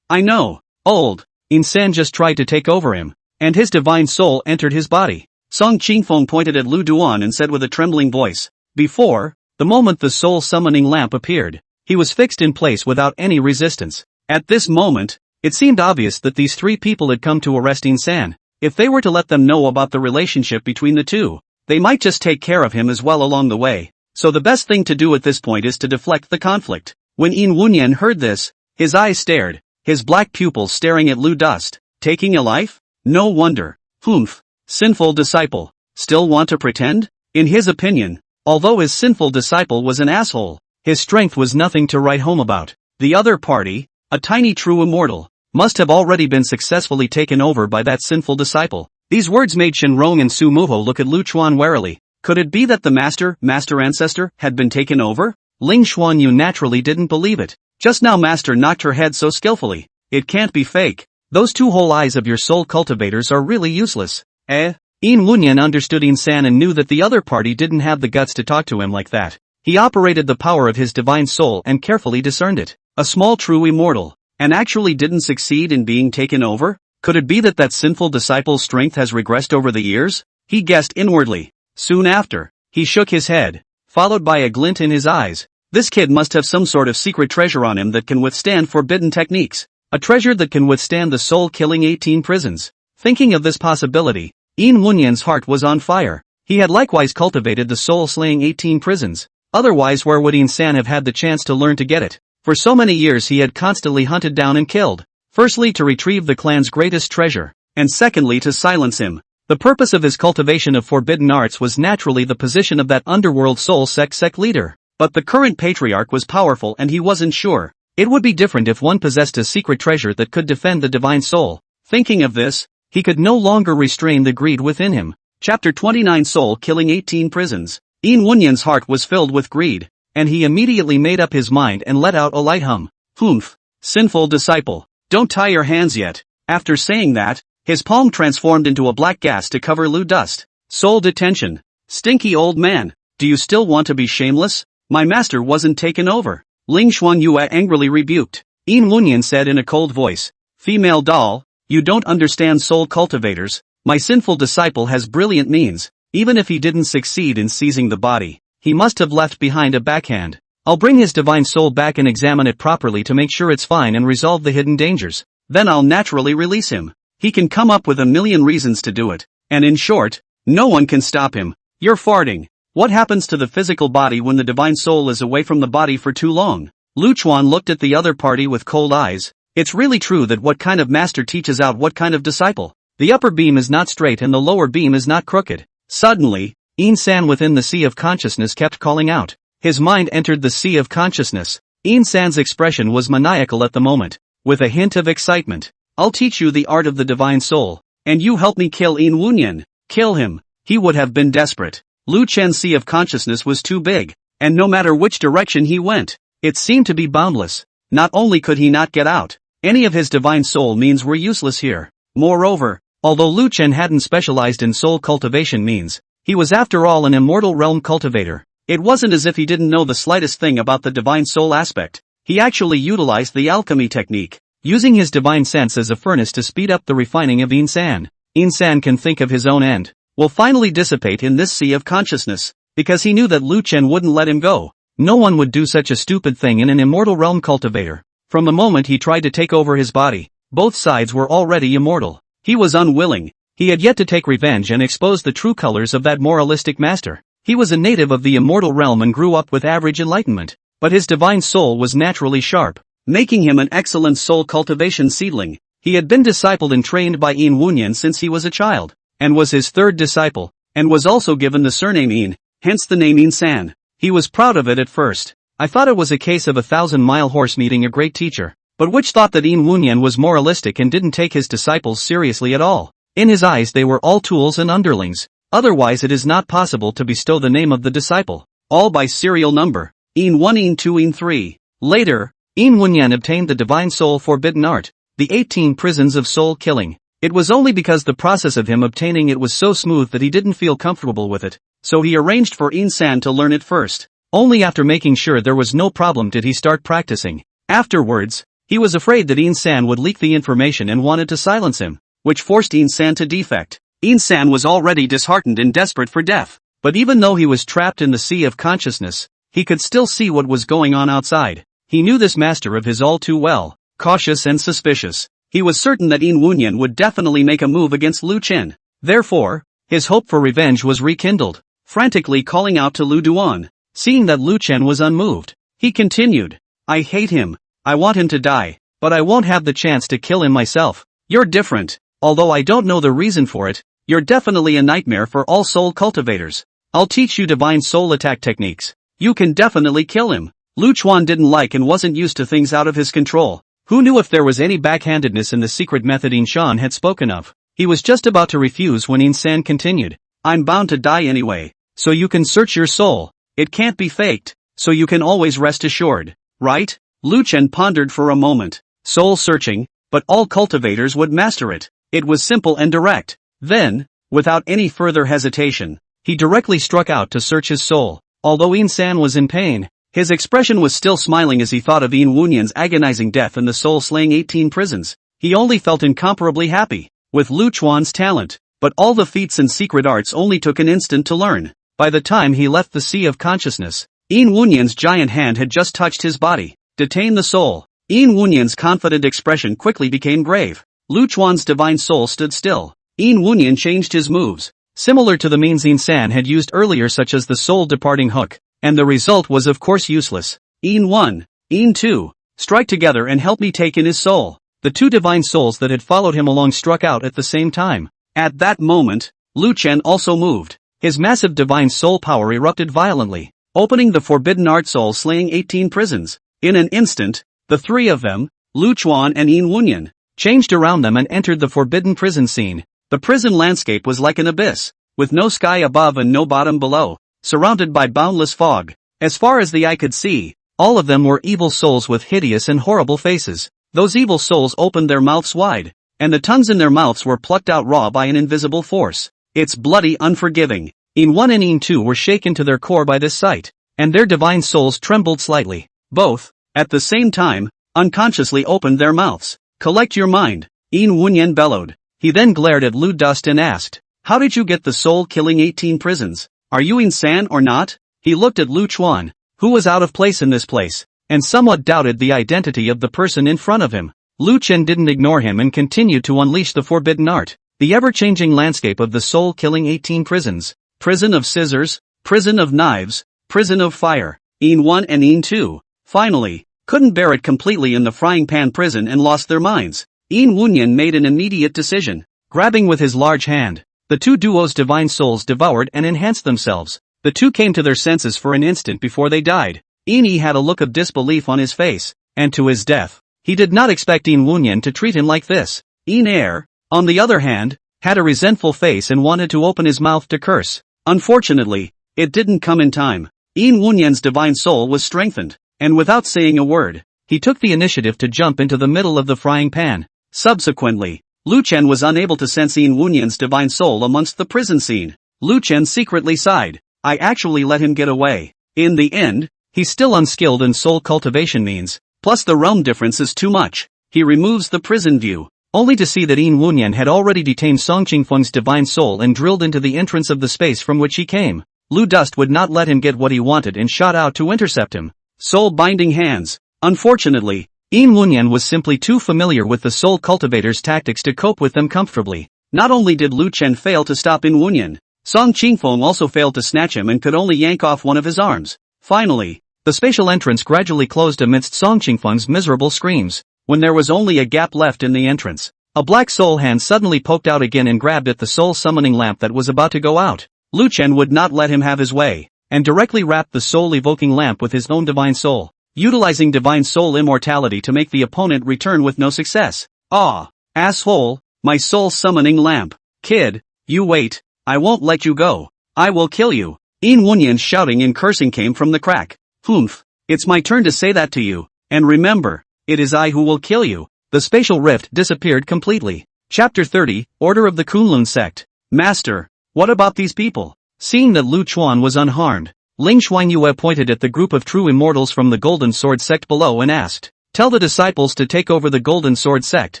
I know. Old. Insan just tried to take over him. And his divine soul entered his body. Song Qingfeng pointed at Lu Duan and said with a trembling voice. Before, the moment the soul summoning lamp appeared, he was fixed in place without any resistance. At this moment, it seemed obvious that these three people had come to arrest Insan. If they were to let them know about the relationship between the two, they might just take care of him as well along the way. So the best thing to do at this point is to deflect the conflict. When Yin Wunyan heard this, his eyes stared, his black pupils staring at Lu Dust. Taking a life? No wonder. Humph. Sinful disciple. Still want to pretend? In his opinion, although his sinful disciple was an asshole, his strength was nothing to write home about. The other party, a tiny true immortal, must have already been successfully taken over by that sinful disciple. These words made Shenrong and Su Muho look at Lu Chuan warily. Could it be that the master ancestor, had been taken over? Ling Xuanyu naturally didn't believe it. Just now master knocked her head so skillfully. It can't be fake. Those two whole eyes of your soul cultivators are really useless. Yin Wunyan understood Insan and knew that the other party didn't have the guts to talk to him like that. He operated the power of his divine soul and carefully discerned it. A small true immortal, and actually didn't succeed in being taken over? Could it be that sinful disciple's strength has regressed over the years? He guessed inwardly. Soon after, he shook his head, followed by a glint in his eyes. This kid must have some sort of secret treasure on him that can withstand forbidden techniques. A treasure that can withstand the soul-killing 18 prisons. Thinking of this possibility, Yin Wunyan's heart was on fire. He had likewise cultivated the soul-slaying 18 prisons. Otherwise where would Insan have had the chance to learn to get it? For so many years he had constantly hunted down and killed. Firstly to retrieve the clan's greatest treasure, and secondly to silence him. The purpose of his cultivation of forbidden arts was naturally the position of that underworld soul sect leader. But the current patriarch was powerful and he wasn't sure. It would be different if one possessed a secret treasure that could defend the divine soul. Thinking of this, he could no longer restrain the greed within him. Chapter 29 Soul Killing 18 Prisons. Yin Wunyan's heart was filled with greed, and he immediately made up his mind and let out a light hum. Humph. Sinful disciple. Don't tie your hands yet. After saying that, his palm transformed into a black gas to cover Lu Dust. Soul detention. Stinky old man. Do you still want to be shameless? My master wasn't taken over. Ling Xuanyue angrily rebuked. Yin Wunyan said in a cold voice. Female doll, you don't understand soul cultivators. My sinful disciple has brilliant means. Even if he didn't succeed in seizing the body, he must have left behind a backhand. I'll bring his divine soul back and examine it properly to make sure it's fine and resolve the hidden dangers. Then I'll naturally release him. He can come up with a million reasons to do it. And in short, no one can stop him. You're farting. What happens to the physical body when the divine soul is away from the body for too long? Lu Chuan looked at the other party with cold eyes. It's really true that what kind of master teaches out what kind of disciple. The upper beam is not straight and the lower beam is not crooked. Suddenly, Insan within the sea of consciousness kept calling out. His mind entered the sea of consciousness. Insan's expression was maniacal at the moment, with a hint of excitement. I'll teach you the art of the divine soul, and you help me kill Yin Wunyan. Kill him. He would have been desperate. Lu Chen's sea of consciousness was too big, and no matter which direction he went, it seemed to be boundless. Not only could he not get out, any of his divine soul means were useless here. Moreover, although Lu Chen hadn't specialized in soul cultivation means, he was after all an immortal realm cultivator. It wasn't as if he didn't know the slightest thing about the divine soul aspect. He actually utilized the alchemy technique, using his divine sense as a furnace to speed up the refining of Insan. Insan can think of his own end, will finally dissipate in this sea of consciousness, because he knew that Lu Chen wouldn't let him go. No one would do such a stupid thing in an immortal realm cultivator. From the moment he tried to take over his body, both sides were already immortal. He was unwilling. He had yet to take revenge and expose the true colors of that moralistic master. He was a native of the immortal realm and grew up with average enlightenment, but his divine soul was naturally sharp, making him an excellent soul cultivation seedling. He had been discipled and trained by Yin Wunyan since he was a child, and was his third disciple, and was also given the surname Yin, hence the name Insan. He was proud of it at first. I thought it was a case of 1,000-mile horse meeting a great teacher, but which thought that Yin Wunyan was moralistic and didn't take his disciples seriously at all. In his eyes they were all tools and underlings. Otherwise it is not possible to bestow the name of the disciple, all by serial number, Yin 1, Yin 2, Yin 3. Later, Yin Wunyan obtained the divine soul forbidden art, the 18 prisons of soul killing. It was only because the process of him obtaining it was so smooth that he didn't feel comfortable with it, so he arranged for Insan to learn it first. Only after making sure there was no problem did he start practicing. Afterwards, He was afraid that In-san would leak the information and wanted to silence him, which forced In-san to defect. In-san was already disheartened and desperate for death, but even though he was trapped in the sea of consciousness, he could still see what was going on outside. He knew this master of his all too well, cautious and suspicious. He was certain that In Wunyan would definitely make a move against Lu Chen. Therefore, his hope for revenge was rekindled. Frantically calling out to Lu Duan, seeing that Lu Chen was unmoved, he continued, "I hate him. I want him to die, but I won't have the chance to kill him myself. You're different, although I don't know the reason for it. You're definitely a nightmare for all soul cultivators. I'll teach you divine soul attack techniques. You can definitely kill him." Lu Chuan didn't like and wasn't used to things out of his control. Who knew if there was any backhandedness in the secret method In Shan had spoken of? He was just about to refuse when In San continued, "I'm bound to die anyway, so you can search your soul. It can't be faked, so you can always rest assured, right?" Lu Chen pondered for a moment. Soul searching, but all cultivators would master it. It was simple and direct. Then, without any further hesitation, he directly struck out to search his soul. Although In San was in pain, his expression was still smiling as he thought of In Wunyan's agonizing death and the soul-slaying 18 prisons. He only felt incomparably happy with Lu Chuan's talent, but all the feats and secret arts only took an instant to learn. By the time he left the sea of consciousness, In Wunyan's giant hand had just touched his body. Detain the soul. In Wunyan's confident expression quickly became grave. Lu Chuan's divine soul stood still. In Wunyan changed his moves, similar to the means In San had used earlier, such as the soul departing hook, and the result was of course useless. In 1, In 2, strike together and help me take in his soul. The two divine souls that had followed him along struck out at the same time. At that moment, Lu Chen also moved. His massive divine soul power erupted violently, opening the forbidden art soul slaying 18 prisons. In an instant, the three of them, Lu Chuan and In Wunyan, changed around them and entered the forbidden prison scene. The prison landscape was like an abyss, with no sky above and no bottom below, surrounded by boundless fog. As far as the eye could see, all of them were evil souls with hideous and horrible faces. Those evil souls opened their mouths wide, and the tongues in their mouths were plucked out raw by an invisible force. It's bloody unforgiving. In 1 and In 2 were shaken to their core by this sight, and their divine souls trembled slightly. Both, at the same time, unconsciously opened their mouths. "Collect your mind," In Wunyan bellowed. He then glared at Lu Dust and asked, "How did you get the soul-killing 18 prisons? Are you insane or not?" He looked at Lu Chuan, who was out of place in this place, and somewhat doubted the identity of the person in front of him. Lu Chen didn't ignore him and continued to unleash the forbidden art. The ever-changing landscape of the soul-killing 18 prisons. Prison of scissors, prison of knives, prison of fire. In 1 and In 2, finally, couldn't bear it completely in the frying pan prison and lost their minds. In Wunyan made an immediate decision. Grabbing with his large hand, the two duos' divine souls devoured and enhanced themselves. The two came to their senses for an instant before they died. In Yi had a look of disbelief on his face, and to his death, he did not expect In Wunyan to treat him like this. In Air, on the other hand, had a resentful face and wanted to open his mouth to curse. Unfortunately, it didn't come in time. In Wunyan's divine soul was strengthened, and without saying a word, he took the initiative to jump into the middle of the frying pan. Subsequently, Lu Chen was unable to sense In Wunyan's divine soul amongst the prison scene. Lu Chen secretly sighed. I actually let him get away. In the end, he's still unskilled in soul cultivation means, plus the realm difference is too much. He removes the prison view, only to see that In Wunyan had already detained Song Qingfeng's divine soul and drilled into the entrance of the space from which he came. Lu Dust would not let him get what he wanted and shot out to intercept him. Soul binding hands. Unfortunately, In Wunyan was simply too familiar with the soul cultivator's tactics to cope with them comfortably. Not only did Lu Chen fail to stop In Wunyan, Song Qingfeng also failed to snatch him and could only yank off one of his arms. Finally, the spatial entrance gradually closed amidst Song Qingfeng's miserable screams. When there was only a gap left in the entrance, a black soul hand suddenly poked out again and grabbed at the soul summoning lamp that was about to go out. Lu Chen would not let him have his way, and directly wrapped the soul-evoking lamp with his own divine soul, utilizing divine soul immortality to make the opponent return with no success. Ah, asshole, my soul summoning lamp. Kid, you wait, I won't let you go. I will kill you. In Wunyan's shouting and cursing came from the crack. Humph, it's my turn to say that to you, and remember, it is I who will kill you. The spatial rift disappeared completely. Chapter 30, Order of the Kunlun Sect. Master, what about these people? Seeing that Lu Chuan was unharmed, Ling Xuanyue pointed at the group of true immortals from the Golden Sword sect below and asked, Tell the disciples to take over the Golden Sword sect.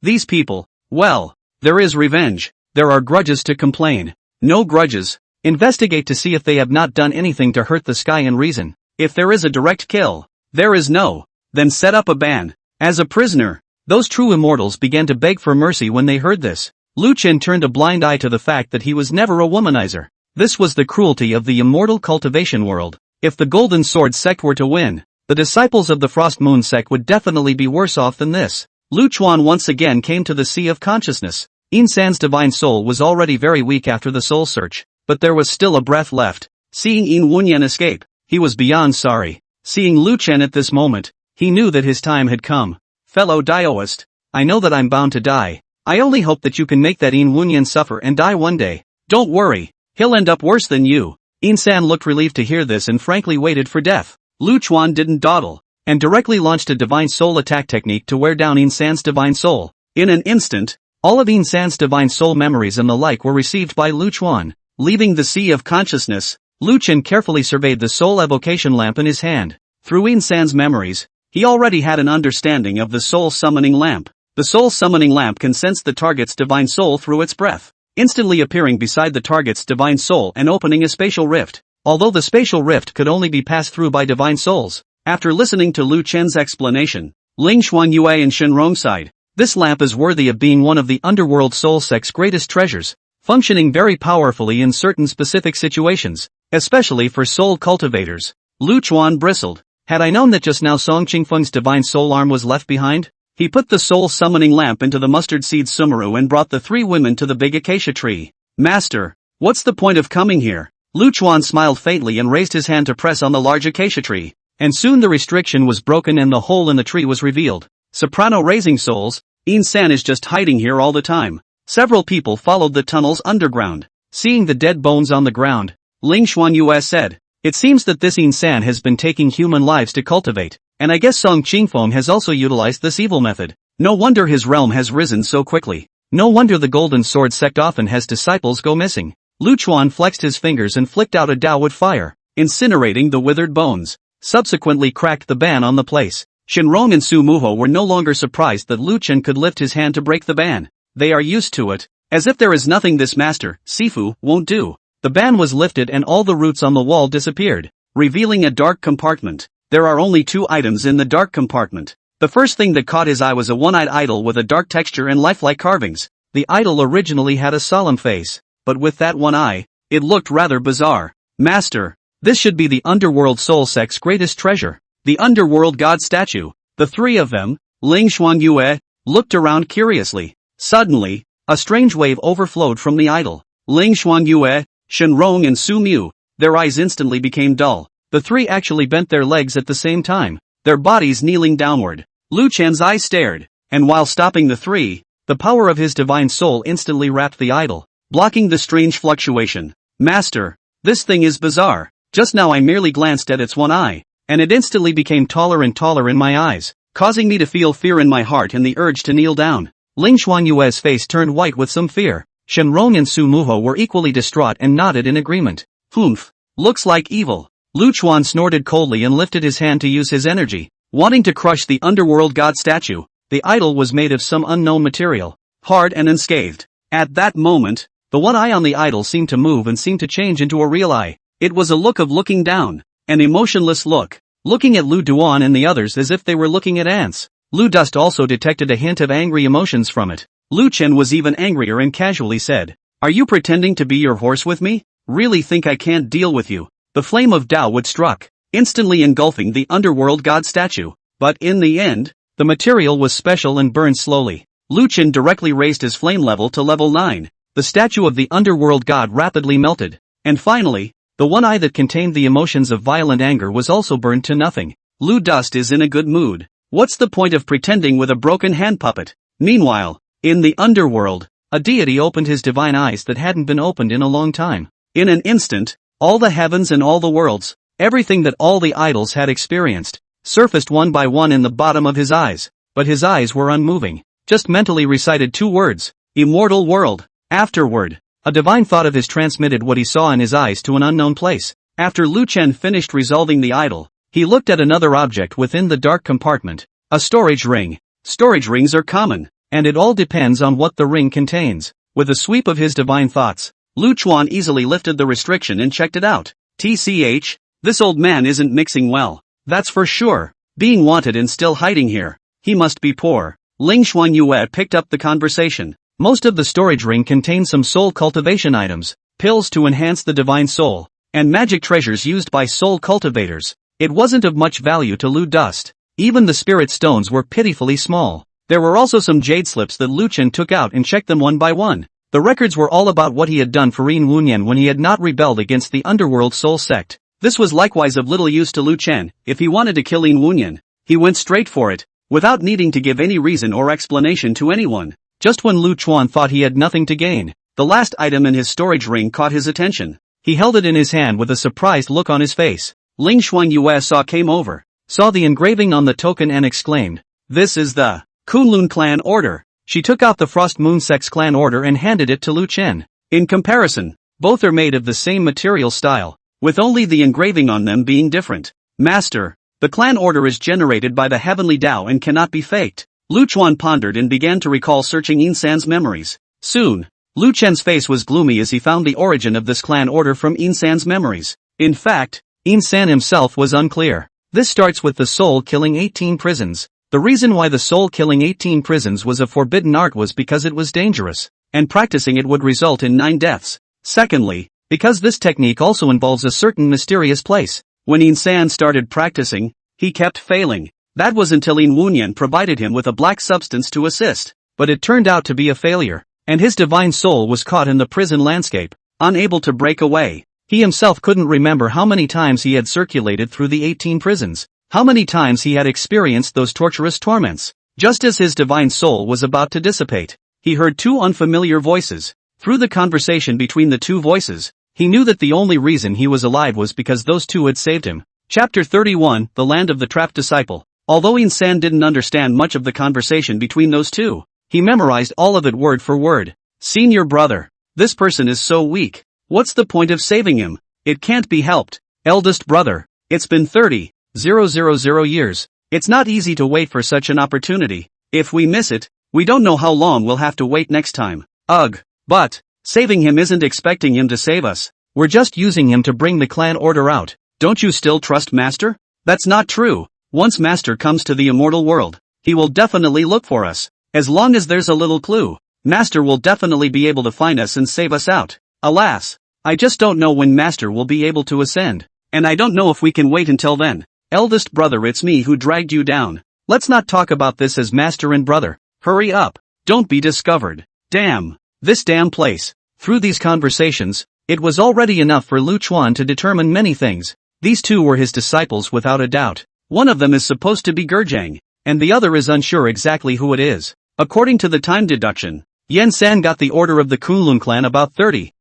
These people, well, there is revenge. There are grudges to complain. No grudges. Investigate to see if they have not done anything to hurt the sky and reason. If there is a direct kill, there is no. Then set up a ban. As a prisoner, those true immortals began to beg for mercy when they heard this. Lu Chen turned a blind eye to the fact that he was never a womanizer. This was the cruelty of the immortal cultivation world. If the Golden Sword sect were to win, the disciples of the Frost Moon sect would definitely be worse off than this. Lu Chuan once again came to the sea of consciousness. Insan's divine soul was already very weak after the soul search, but there was still a breath left. Seeing Yin Wunyan escape, he was beyond sorry. Seeing Lu Chen at this moment, he knew that his time had come. Fellow Daoist, I know that I'm bound to die. I only hope that you can make that Yin Wunyan suffer and die one day. Don't worry, he'll end up worse than you. Insan looked relieved to hear this and frankly waited for death. Lu Chuan didn't dawdle, and directly launched a divine soul attack technique to wear down Insan's divine soul. In an instant, all of Insan's divine soul memories and the like were received by Lu Chuan. Leaving the sea of consciousness, Lu Chen carefully surveyed the soul evocation lamp in his hand. Through Insan's memories, he already had an understanding of the soul summoning lamp. The soul summoning lamp can sense the target's divine soul through its breath, instantly appearing beside the target's divine soul and opening a spatial rift. Although the spatial rift could only be passed through by divine souls. After listening to Lu Chen's explanation, Ling Xuanyue and Shenrong sighed. This lamp is worthy of being one of the underworld soul sect's greatest treasures, functioning very powerfully in certain specific situations, especially for soul cultivators. Lu Chuan bristled. Had I known that just now Song Qingfeng's divine soul arm was left behind? He put the soul summoning lamp into the mustard seed sumaru and brought the three women to the big acacia tree. Master, what's the point of coming here? Lu Chuan smiled faintly and raised his hand to press on the large acacia tree, and soon the restriction was broken and the hole in the tree was revealed. Soprano raising souls, Insan is just hiding here all the time. Several people followed the tunnels underground. Seeing the dead bones on the ground, Ling Xuanyue said, it seems that this Insan has been taking human lives to cultivate, and I guess Song Qingfeng has also utilized this evil method. No wonder his realm has risen so quickly. No wonder the Golden Sword sect often has disciples go missing. Lu Chuan flexed his fingers and flicked out a Daowood fire, incinerating the withered bones, subsequently cracked the ban on the place. Shenrong and Su Muho were no longer surprised that Lu Chen could lift his hand to break the ban. They are used to it, as if there is nothing this master, Sifu, won't do. The ban was lifted and all the roots on the wall disappeared, revealing a dark compartment. There are only two items in the dark compartment. The first thing that caught his eye was a one-eyed idol with a dark texture and lifelike carvings. The idol originally had a solemn face, but with that one eye, it looked rather bizarre. Master, this should be the underworld soul sect's greatest treasure. The underworld god statue. The three of them, Ling Xuanyue, looked around curiously. Suddenly, a strange wave overflowed from the idol. Ling Xuanyue, Shenrong and Su Mu, their eyes instantly became dull. The three actually bent their legs at the same time, their bodies kneeling downward. Lu Chen's eyes stared, and while stopping the three, the power of his divine soul instantly wrapped the idol, blocking the strange fluctuation. Master, this thing is bizarre. Just now I merely glanced at its one eye, and it instantly became taller and taller in my eyes, causing me to feel fear in my heart and the urge to kneel down. Ling Xuanyue's face turned white with some fear. Shenrong and Su Muho were equally distraught and nodded in agreement. Humph, looks like evil. Lu Chuan snorted coldly and lifted his hand to use his energy, wanting to crush the underworld god statue. The idol was made of some unknown material, hard and unscathed. At that moment, the one eye on the idol seemed to move and seemed to change into a real eye. It was a look of looking down, an emotionless look, looking at Lu Duan and the others as if they were looking at ants. Lu Dust also detected a hint of angry emotions from it. Lu Chen was even angrier and casually said, "Are you pretending to be your horse with me? Really think I can't deal with you?" The flame of Daowood struck, instantly engulfing the underworld god statue. But in the end, the material was special and burned slowly. Lu Chen directly raised his flame level to level 9. The statue of the underworld god rapidly melted. And finally, the one eye that contained the emotions of violent anger was also burned to nothing. Lu Dust is in a good mood. What's the point of pretending with a broken hand puppet? Meanwhile, in the underworld, a deity opened his divine eyes that hadn't been opened in a long time. In an instant, all the heavens and all the worlds, everything that all the idols had experienced, surfaced one by one in the bottom of his eyes. But his eyes were unmoving, just mentally recited two words, immortal world. Afterward, a divine thought of his transmitted what he saw in his eyes to an unknown place. After Lu Chen finished resolving the idol, he looked at another object within the dark compartment, A storage ring. Storage rings are common, and it all depends on what the ring contains. With a sweep of his divine thoughts, Lu Chuan easily lifted the restriction and checked it out. TCH, this old man isn't mixing well. That's for sure. Being wanted and still hiding here. He must be poor. Ling Xuanyue picked up the conversation. Most of the storage ring contains some soul cultivation items, pills to enhance the divine soul, and magic treasures used by soul cultivators. It wasn't of much value to Lu Dust. Even the spirit stones were pitifully small. There were also some jade slips that Lu Chen took out and checked them one by one. The records were all about what he had done for Yin Wunyan when he had not rebelled against the underworld soul sect. This was likewise of little use to Lu Chen. If he wanted to kill Yin Wunyan, he went straight for it, without needing to give any reason or explanation to anyone. Just when Lu Chuan thought he had nothing to gain, the last item in his storage ring caught his attention. He held it in his hand with a surprised look on his face. Ling Xuanyue came over, saw the engraving on the token and exclaimed, "This is the Kunlun clan order." She took out the Frost Moon Sect's clan order and handed it to Lu Chen. In comparison, both are made of the same material style, with only the engraving on them being different. Master, the clan order is generated by the heavenly Tao and cannot be faked. Lu Chuan pondered and began to recall searching Yin San's memories. Soon, Lu Chen's face was gloomy as he found the origin of this clan order from Yin San's memories. In fact, Yin San himself was unclear. This starts with the soul killing 18 prisons. The reason why the soul killing 18 prisons was a forbidden art was because it was dangerous, and practicing it would result in 9 deaths. Secondly, because this technique also involves a certain mysterious place. When Yin San started practicing, he kept failing. That was until Yin Wunyan provided him with a black substance to assist. But it turned out to be a failure, and his divine soul was caught in the prison landscape, unable to break away. He himself couldn't remember how many times he had circulated through the 18 prisons, how many times he had experienced those torturous torments. Just as his divine soul was about to dissipate, he heard 2 unfamiliar voices. Through the conversation between the 2 voices, he knew that the only reason he was alive was because those 2 had saved him. Chapter 31, The Land of the Trapped Disciple. Although Yin San didn't understand much of the conversation between those 2, he memorized all of it word for word. Senior brother. This person is so weak. What's the point of saving him? It can't be helped. Eldest brother. It's been 30,000 years. It's not easy to wait for such an opportunity. If we miss it, we don't know how long we'll have to wait next time. Ugh. But, saving him isn't expecting him to save us. We're just using him to bring the clan order out. Don't you still trust Master? That's not true. Once Master comes to the immortal world, he will definitely look for us. As long as there's a little clue, Master will definitely be able to find us and save us out. Alas, I just don't know when Master will be able to ascend, and I don't know if we can wait until then. Eldest brother, it's me who dragged you down. Let's not talk about this as Master and brother. Hurry up. Don't be discovered. Damn. This damn place. Through these conversations, it was already enough for Lu Chuan to determine many things. These 2 were his disciples without a doubt. One of them is supposed to be Gerjang, and the other is unsure exactly who it is. According to the time deduction, Yen San got the order of the Kunlun clan about 30,000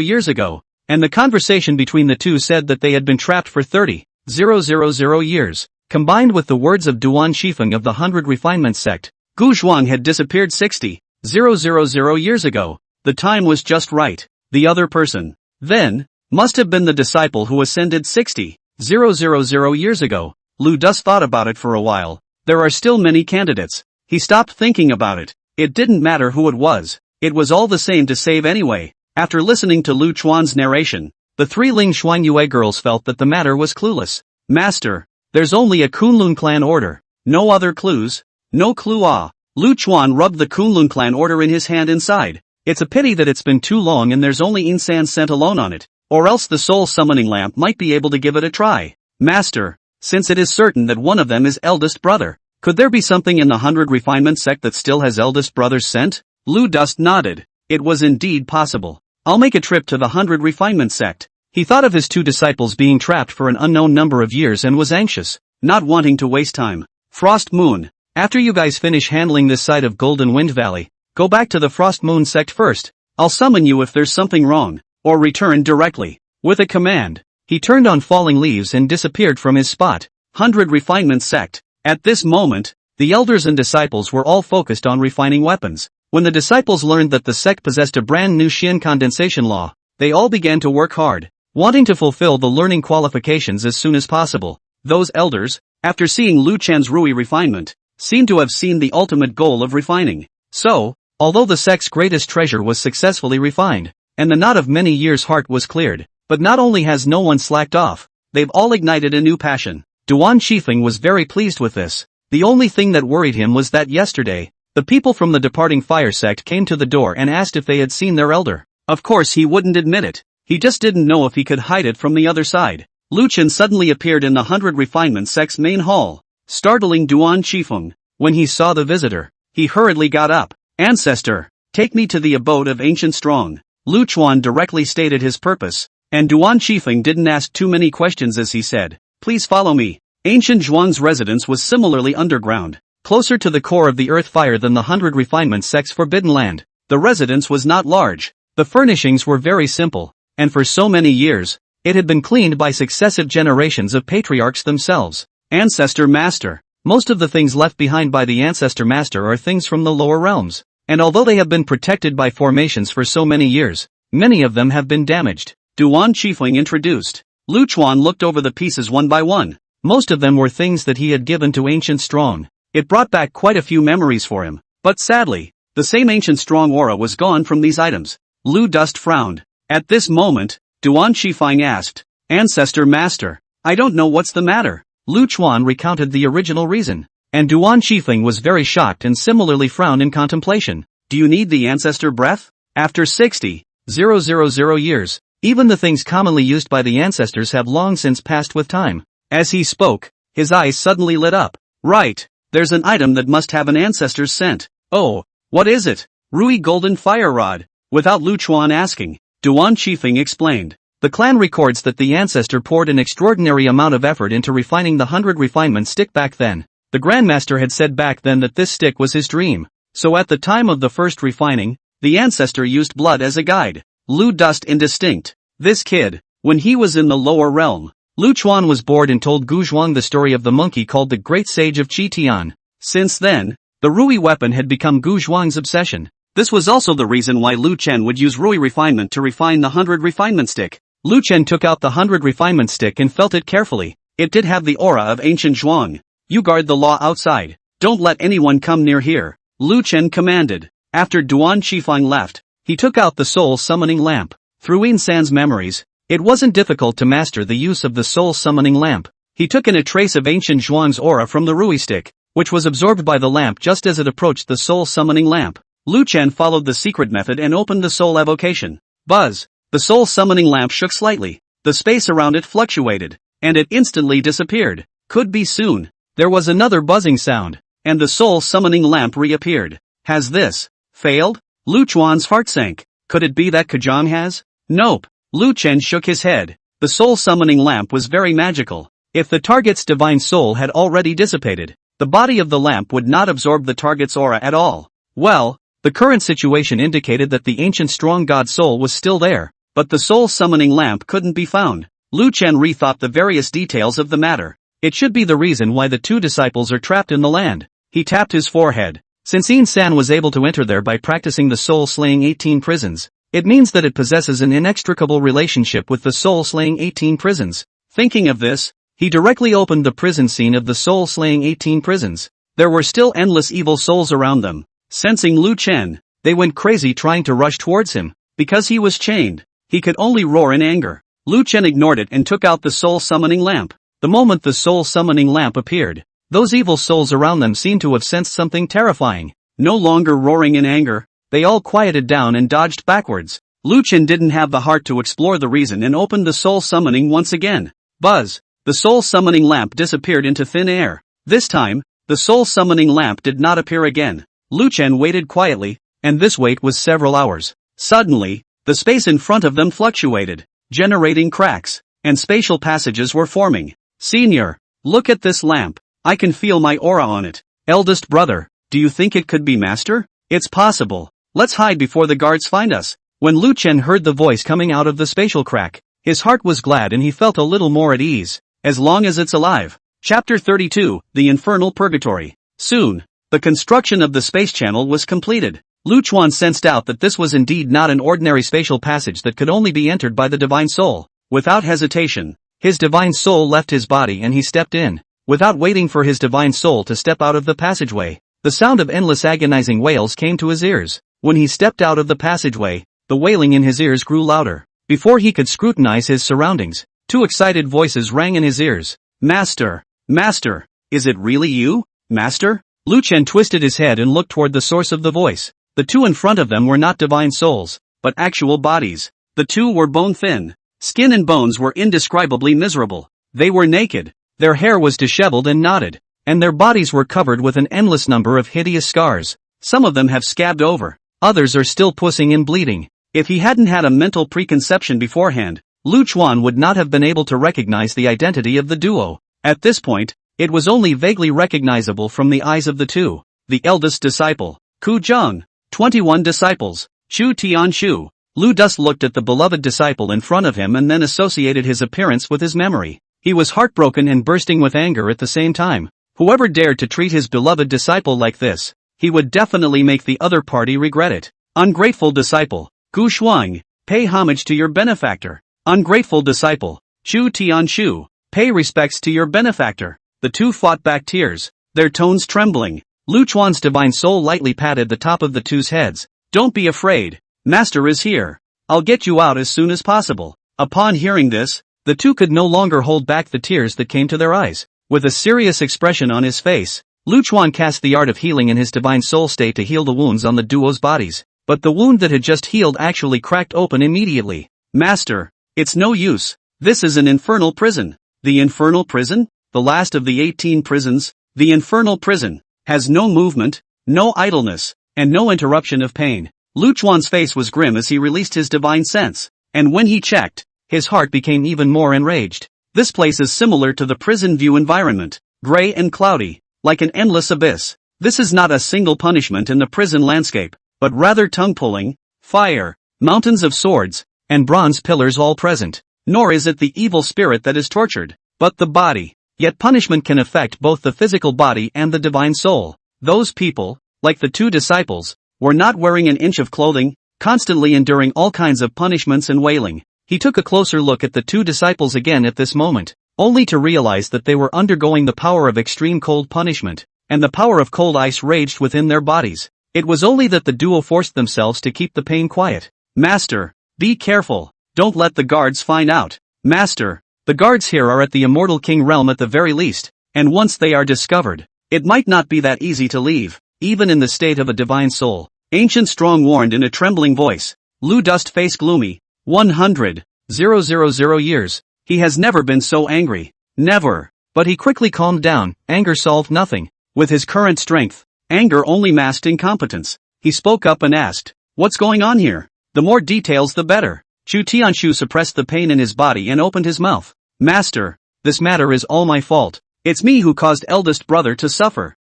years ago, and the conversation between the 2 said that they had been trapped for 30,000 years. Combined with the words of Duan Shifeng of the 100 Refinement sect, Gu Zhuang had disappeared 60,000 years ago. The time was just right. The other person, then, must have been the disciple who ascended 60,000 years ago. Lu Dus thought about it for a while. There are still many candidates. He stopped thinking about it. It didn't matter who it was. It was all the same to save anyway. After listening to Lu Chuan's narration, the 3 Ling Xuanyue girls felt that the matter was clueless. Master, there's only a Kunlun clan order. No other clues? No clue. Lu Chuan rubbed the Kunlun clan order in his hand inside. It's a pity that it's been too long and there's only Yin San scent alone on it. Or else the soul summoning lamp might be able to give it a try. Master, since it is certain that one of them is eldest brother, could there be something in the 100 Refinement sect that still has eldest brother's scent? Lu Dust nodded. It was indeed possible. I'll make a trip to the 100 Refinement sect. He thought of his 2 disciples being trapped for an unknown number of years and was anxious, not wanting to waste time. Frost Moon, after you guys finish handling this side of Golden Wind Valley, go back to the Frost Moon sect first. I'll summon you if there's something wrong, or return directly. With a command, he turned on Falling Leaves and disappeared from his spot. 100 Refinement sect. At this moment, the elders and disciples were all focused on refining weapons. When the disciples learned that the sect possessed a brand new Xian condensation law, they all began to work hard, wanting to fulfill the learning qualifications as soon as possible. Those elders, after seeing Lu Chen's Rui refinement, seemed to have seen the ultimate goal of refining. So, although the sect's greatest treasure was successfully refined, and the knot of many years' heart was cleared, but not only has no one slacked off, they've all ignited a new passion. Duan Shifeng was very pleased with this. The only thing that worried him was that yesterday, the people from the departing fire sect came to the door and asked if they had seen their elder. Of course he wouldn't admit it. He just didn't know if he could hide it from the other side. Lu Chen suddenly appeared in the 100 Refinement Sect's main hall, startling Duan Shifeng. When he saw the visitor, he hurriedly got up. "Ancestor, take me to the abode of Ancient Strong." Lu Chuan directly stated his purpose, and Duan Shifeng didn't ask too many questions as he said, "Please follow me." Ancient Zhuang's residence was similarly underground, closer to the core of the earth fire than the 100 Refinement Sect's Forbidden Land. The residence was not large, the furnishings were very simple, and for so many years, it had been cleaned by successive generations of patriarchs themselves. Ancestor Master. Most of the things left behind by the Ancestor Master are things from the lower realms, and although they have been protected by formations for so many years, many of them have been damaged. Duan Shifeng introduced. Lu Chuan looked over the pieces one by one. Most of them were things that he had given to Ancient Strong. It brought back quite a few memories for him, but sadly, the same Ancient Strong aura was gone from these items. Lu Dust frowned. At this moment, Duan Shifeng asked, "Ancestor Master, I don't know what's the matter." Lu Chuan recounted the original reason, and Duan Shifeng was very shocked and similarly frowned in contemplation. "Do you need the ancestor breath? After 60,000 years, even the things commonly used by the ancestors have long since passed with time." As he spoke, his eyes suddenly lit up. "Right, there's an item that must have an ancestor's scent." "Oh, what is it?" "Rui Golden Fire Rod." Without Lu Chuan asking, Duan Shifeng explained. The clan records that the ancestor poured an extraordinary amount of effort into refining the 100 refinement stick back then. The Grandmaster had said back then that this stick was his dream. So at the time of the first refining, the ancestor used blood as a guide. Lu Dust indistinct. This kid, when he was in the lower realm, Lu Chuan was bored and told Gu Zhuang the story of the monkey called the Great Sage of Qi Tian. Since then, the Rui weapon had become Gu Zhuang's obsession. This was also the reason why Lu Chen would use Rui refinement to refine the 100 refinement stick. Lu Chen took out the 100 refinement stick and felt it carefully. It did have the aura of Ancient Zhuang. "You guard the law outside. Don't let anyone come near here," Lu Chen commanded. After Duan Shifeng left, he took out the soul summoning lamp. Through In San's memories, it wasn't difficult to master the use of the soul summoning lamp. He took in a trace of Ancient Zhuang's aura from the Rui stick, which was absorbed by the lamp just as it approached the soul summoning lamp. Lu Chen followed the secret method and opened the soul evocation. Buzz! The soul summoning lamp shook slightly. The space around it fluctuated, and it instantly disappeared. Could be soon. There was another buzzing sound, and the soul summoning lamp reappeared. Has this failed? Lu Chuan's heart sank. Could it be that Kajang has? Nope. Lu Chen shook his head. The soul summoning lamp was very magical. If the target's divine soul had already dissipated, the body of the lamp would not absorb the target's aura at all. Well, the current situation indicated that the ancient strong god soul was still there, but the soul summoning lamp couldn't be found. Lu Chen rethought the various details of the matter. It should be the reason why the two disciples are trapped in the land. He tapped his forehead. Since In San was able to enter there by practicing the soul-slaying 18 prisons, it means that it possesses an inextricable relationship with the soul-slaying 18 prisons. Thinking of this, he directly opened the prison scene of the soul-slaying 18 prisons. There were still endless evil souls around them. Sensing Lu Chen, they went crazy trying to rush towards him. Because he was chained, he could only roar in anger. Lu Chen ignored it and took out the soul-summoning lamp. The moment the soul-summoning lamp appeared, those evil souls around them seemed to have sensed something terrifying. No longer roaring in anger, they all quieted down and dodged backwards. Lu Chen didn't have the heart to explore the reason and opened the soul summoning once again. Buzz! The soul summoning lamp disappeared into thin air. This time, the soul summoning lamp did not appear again. Lu Chen waited quietly, and this wait was several hours. Suddenly, the space in front of them fluctuated, generating cracks, and spatial passages were forming. Senior, look at this lamp. I can feel my aura on it. Eldest brother, do you think it could be master? It's possible. Let's hide before the guards find us. When Lu Chen heard the voice coming out of the spatial crack, his heart was glad and he felt a little more at ease. As long as it's alive. Chapter 32, The Infernal Purgatory. Soon, the construction of the space channel was completed. Lu Chuan sensed out that this was indeed not an ordinary spatial passage that could only be entered by the divine soul. Without hesitation, his divine soul left his body and he stepped in. without waiting for his divine soul to step out of the passageway. The sound of endless agonizing wails came to his ears. When he stepped out of the passageway, the wailing in his ears grew louder. Before he could scrutinize his surroundings, two excited voices rang in his ears. Master! Master! Is it really you, Master? Lu Chen twisted his head and looked toward the source of the voice. The two in front of them were not divine souls, but actual bodies. The two were bone-thin. Skin and bones were indescribably miserable. They were naked. Their hair was disheveled and knotted, and their bodies were covered with an endless number of hideous scars. Some of them have scabbed over. Others are still pussing and bleeding. If he hadn't had a mental preconception beforehand, Lu Chuan would not have been able to recognize the identity of the duo. At this point, it was only vaguely recognizable from the eyes of the two. The eldest disciple, Ku Zheng. 21 disciples, Shu Tianshu. Lu Dus looked at the beloved disciple in front of him and then associated his appearance with his memory. He was heartbroken and bursting with anger at the same time. Whoever dared to treat his beloved disciple like this, he would definitely make the other party regret it. Ungrateful disciple, Gu Shuang, pay homage to your benefactor. Ungrateful disciple, Shu Tianshu, pay respects to your benefactor. The two fought back tears, their tones trembling. Lu Chuan's divine soul lightly patted the top of the two's heads. Don't be afraid. Master is here. I'll get you out as soon as possible. Upon hearing this, the two could no longer hold back the tears that came to their eyes. With a serious expression on his face, Lu Chuan cast the art of healing in his divine soul state to heal the wounds on the duo's bodies. But the wound that had just healed actually cracked open immediately. Master, it's no use. This is an infernal prison. The infernal prison? The last of the 18 prisons? The infernal prison has no movement, no idleness, and no interruption of pain. Lu Chuan's face was grim as he released his divine sense, and when he checked, his heart became even more enraged. This place is similar to the prison view environment, gray and cloudy, like an endless abyss. This is not a single punishment in the prison landscape, but rather tongue-pulling, fire, mountains of swords, and bronze pillars all present. Nor is it the evil spirit that is tortured, but the body. Yet punishment can affect both the physical body and the divine soul. Those people, like the two disciples, were not wearing an inch of clothing, constantly enduring all kinds of punishments and wailing. He took a closer look at the two disciples again at this moment, only to realize that they were undergoing the power of extreme cold punishment, and the power of cold ice raged within their bodies. It was only that the duo forced themselves to keep the pain quiet. Master, be careful. Don't let the guards find out. Master, the guards here are at the Immortal King realm at the very least, and once they are discovered, it might not be that easy to leave, even in the state of a divine soul. Ancient Strong warned in a trembling voice. Lu Dust face gloomy. 100,000 years. He has never been so angry. Never. But he quickly calmed down. Anger solved nothing. With his current strength, anger only masked incompetence. He spoke up and asked, what's going on here? The more details the better. Chu Tianshu suppressed the pain in his body and opened his mouth. Master, this matter is all my fault. It's me who caused eldest brother to suffer.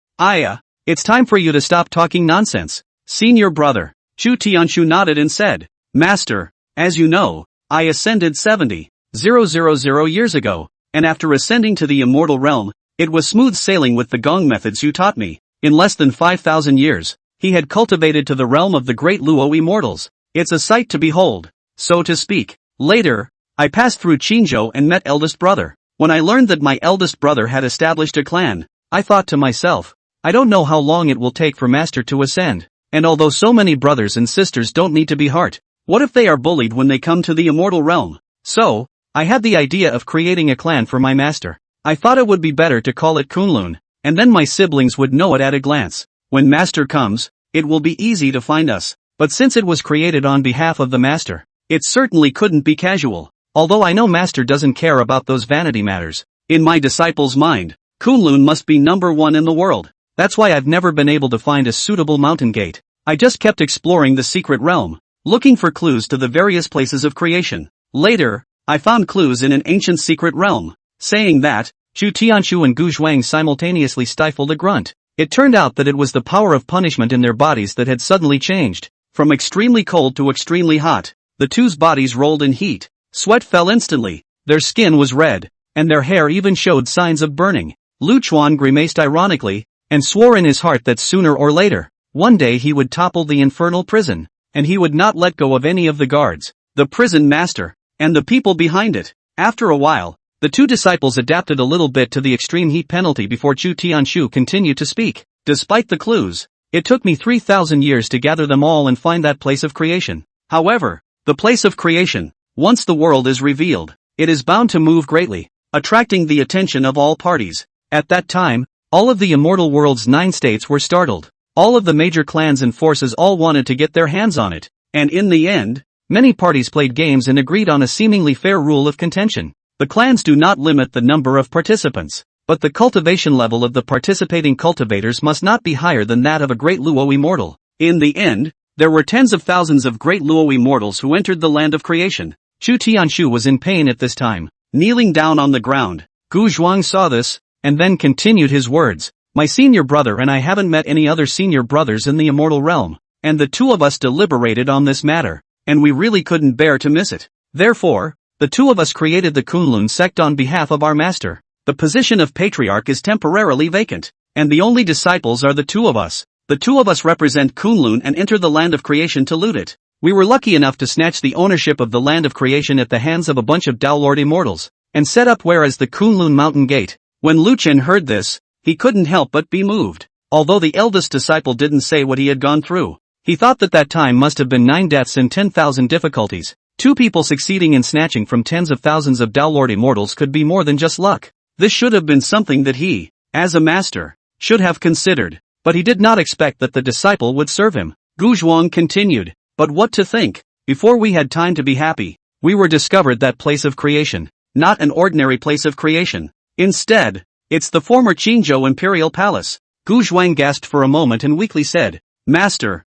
It's time for you to stop talking nonsense. Senior brother. Chu Tianshu nodded and said, Master, as you know, I ascended 70,000 years ago, and after ascending to the immortal realm, it was smooth sailing with the gong methods you taught me. In less than 5,000 years, he had cultivated to the realm of the great Luo immortals. It's a sight to behold, so to speak. Later, I passed through Qinzhou and met eldest brother. When I learned that my eldest brother had established a clan, I thought to myself, I don't know how long it will take for Master to ascend. And although so many brothers and sisters don't need to be hurt, what if they are bullied when they come to the immortal realm? So, I had the idea of creating a clan for my master. I thought it would be better to call it Kunlun, and then my siblings would know it at a glance. When Master comes, it will be easy to find us. But since it was created on behalf of the Master, it certainly couldn't be casual. Although I know Master doesn't care about those vanity matters. In my disciple's mind, Kunlun must be number one in the world. That's why I've never been able to find a suitable mountain gate. I just kept exploring the secret realm, looking for clues to the various places of creation. Later, I found clues in an ancient secret realm. Saying that, Chu Tianshu and Gu Zhuang simultaneously stifled a grunt. It turned out that it was the power of punishment in their bodies that had suddenly changed. From extremely cold to extremely hot, the two's bodies rolled in heat. Sweat fell instantly, their skin was red, and their hair even showed signs of burning. Lu Chuan grimaced ironically, and swore in his heart that sooner or later, one day he would topple the infernal prison, and he would not let go of any of the guards, the prison master, and the people behind it. After a while, The two disciples adapted a little bit to the extreme heat penalty before Chu Tianshu continued to speak. Despite the clues, it took me 3,000 years to gather them all and find that place of creation. However, the place of creation, once the world is revealed, it is bound to move greatly, attracting the attention of all parties. At that time, all of the immortal world's 9 states were startled. All of the major clans and forces all wanted to get their hands on it, and in the end, many parties played games and agreed on a seemingly fair rule of contention. The clans do not limit the number of participants, but the cultivation level of the participating cultivators must not be higher than that of a great Luo immortal. In the end, there were tens of thousands of great Luo immortals who entered the land of creation. Chu Tianshu was in pain at this time, kneeling down on the ground. Gu Zhuang saw this, and then continued his words. My senior brother and I haven't met any other senior brothers in the immortal realm, and the two of us deliberated on this matter, and we really couldn't bear to miss it. Therefore, the two of us created the Kunlun sect on behalf of our master. The position of patriarch is temporarily vacant, and the only disciples are the two of us. The two of us represent Kunlun and enter the land of creation to loot it. We were lucky enough to snatch the ownership of the land of creation at the hands of a bunch of Daolord immortals, and set up whereas the Kunlun mountain gate. When Lu Chen heard this, he couldn't help but be moved. Although the eldest disciple didn't say what he had gone through, he thought that time must have been 9 deaths and 10,000 difficulties. 2 people succeeding in snatching from tens of thousands of Daolord immortals could be more than just luck. This should have been something that he, as a master, should have considered, but he did not expect that the disciple would serve him. Gu Zhuang continued, but what to think? Before we had time to be happy, we were discovered that place of creation, not an ordinary place of creation. Instead, it's the former Qingzhou Imperial Palace. Gu Zhuang gasped for a moment and weakly said, Master,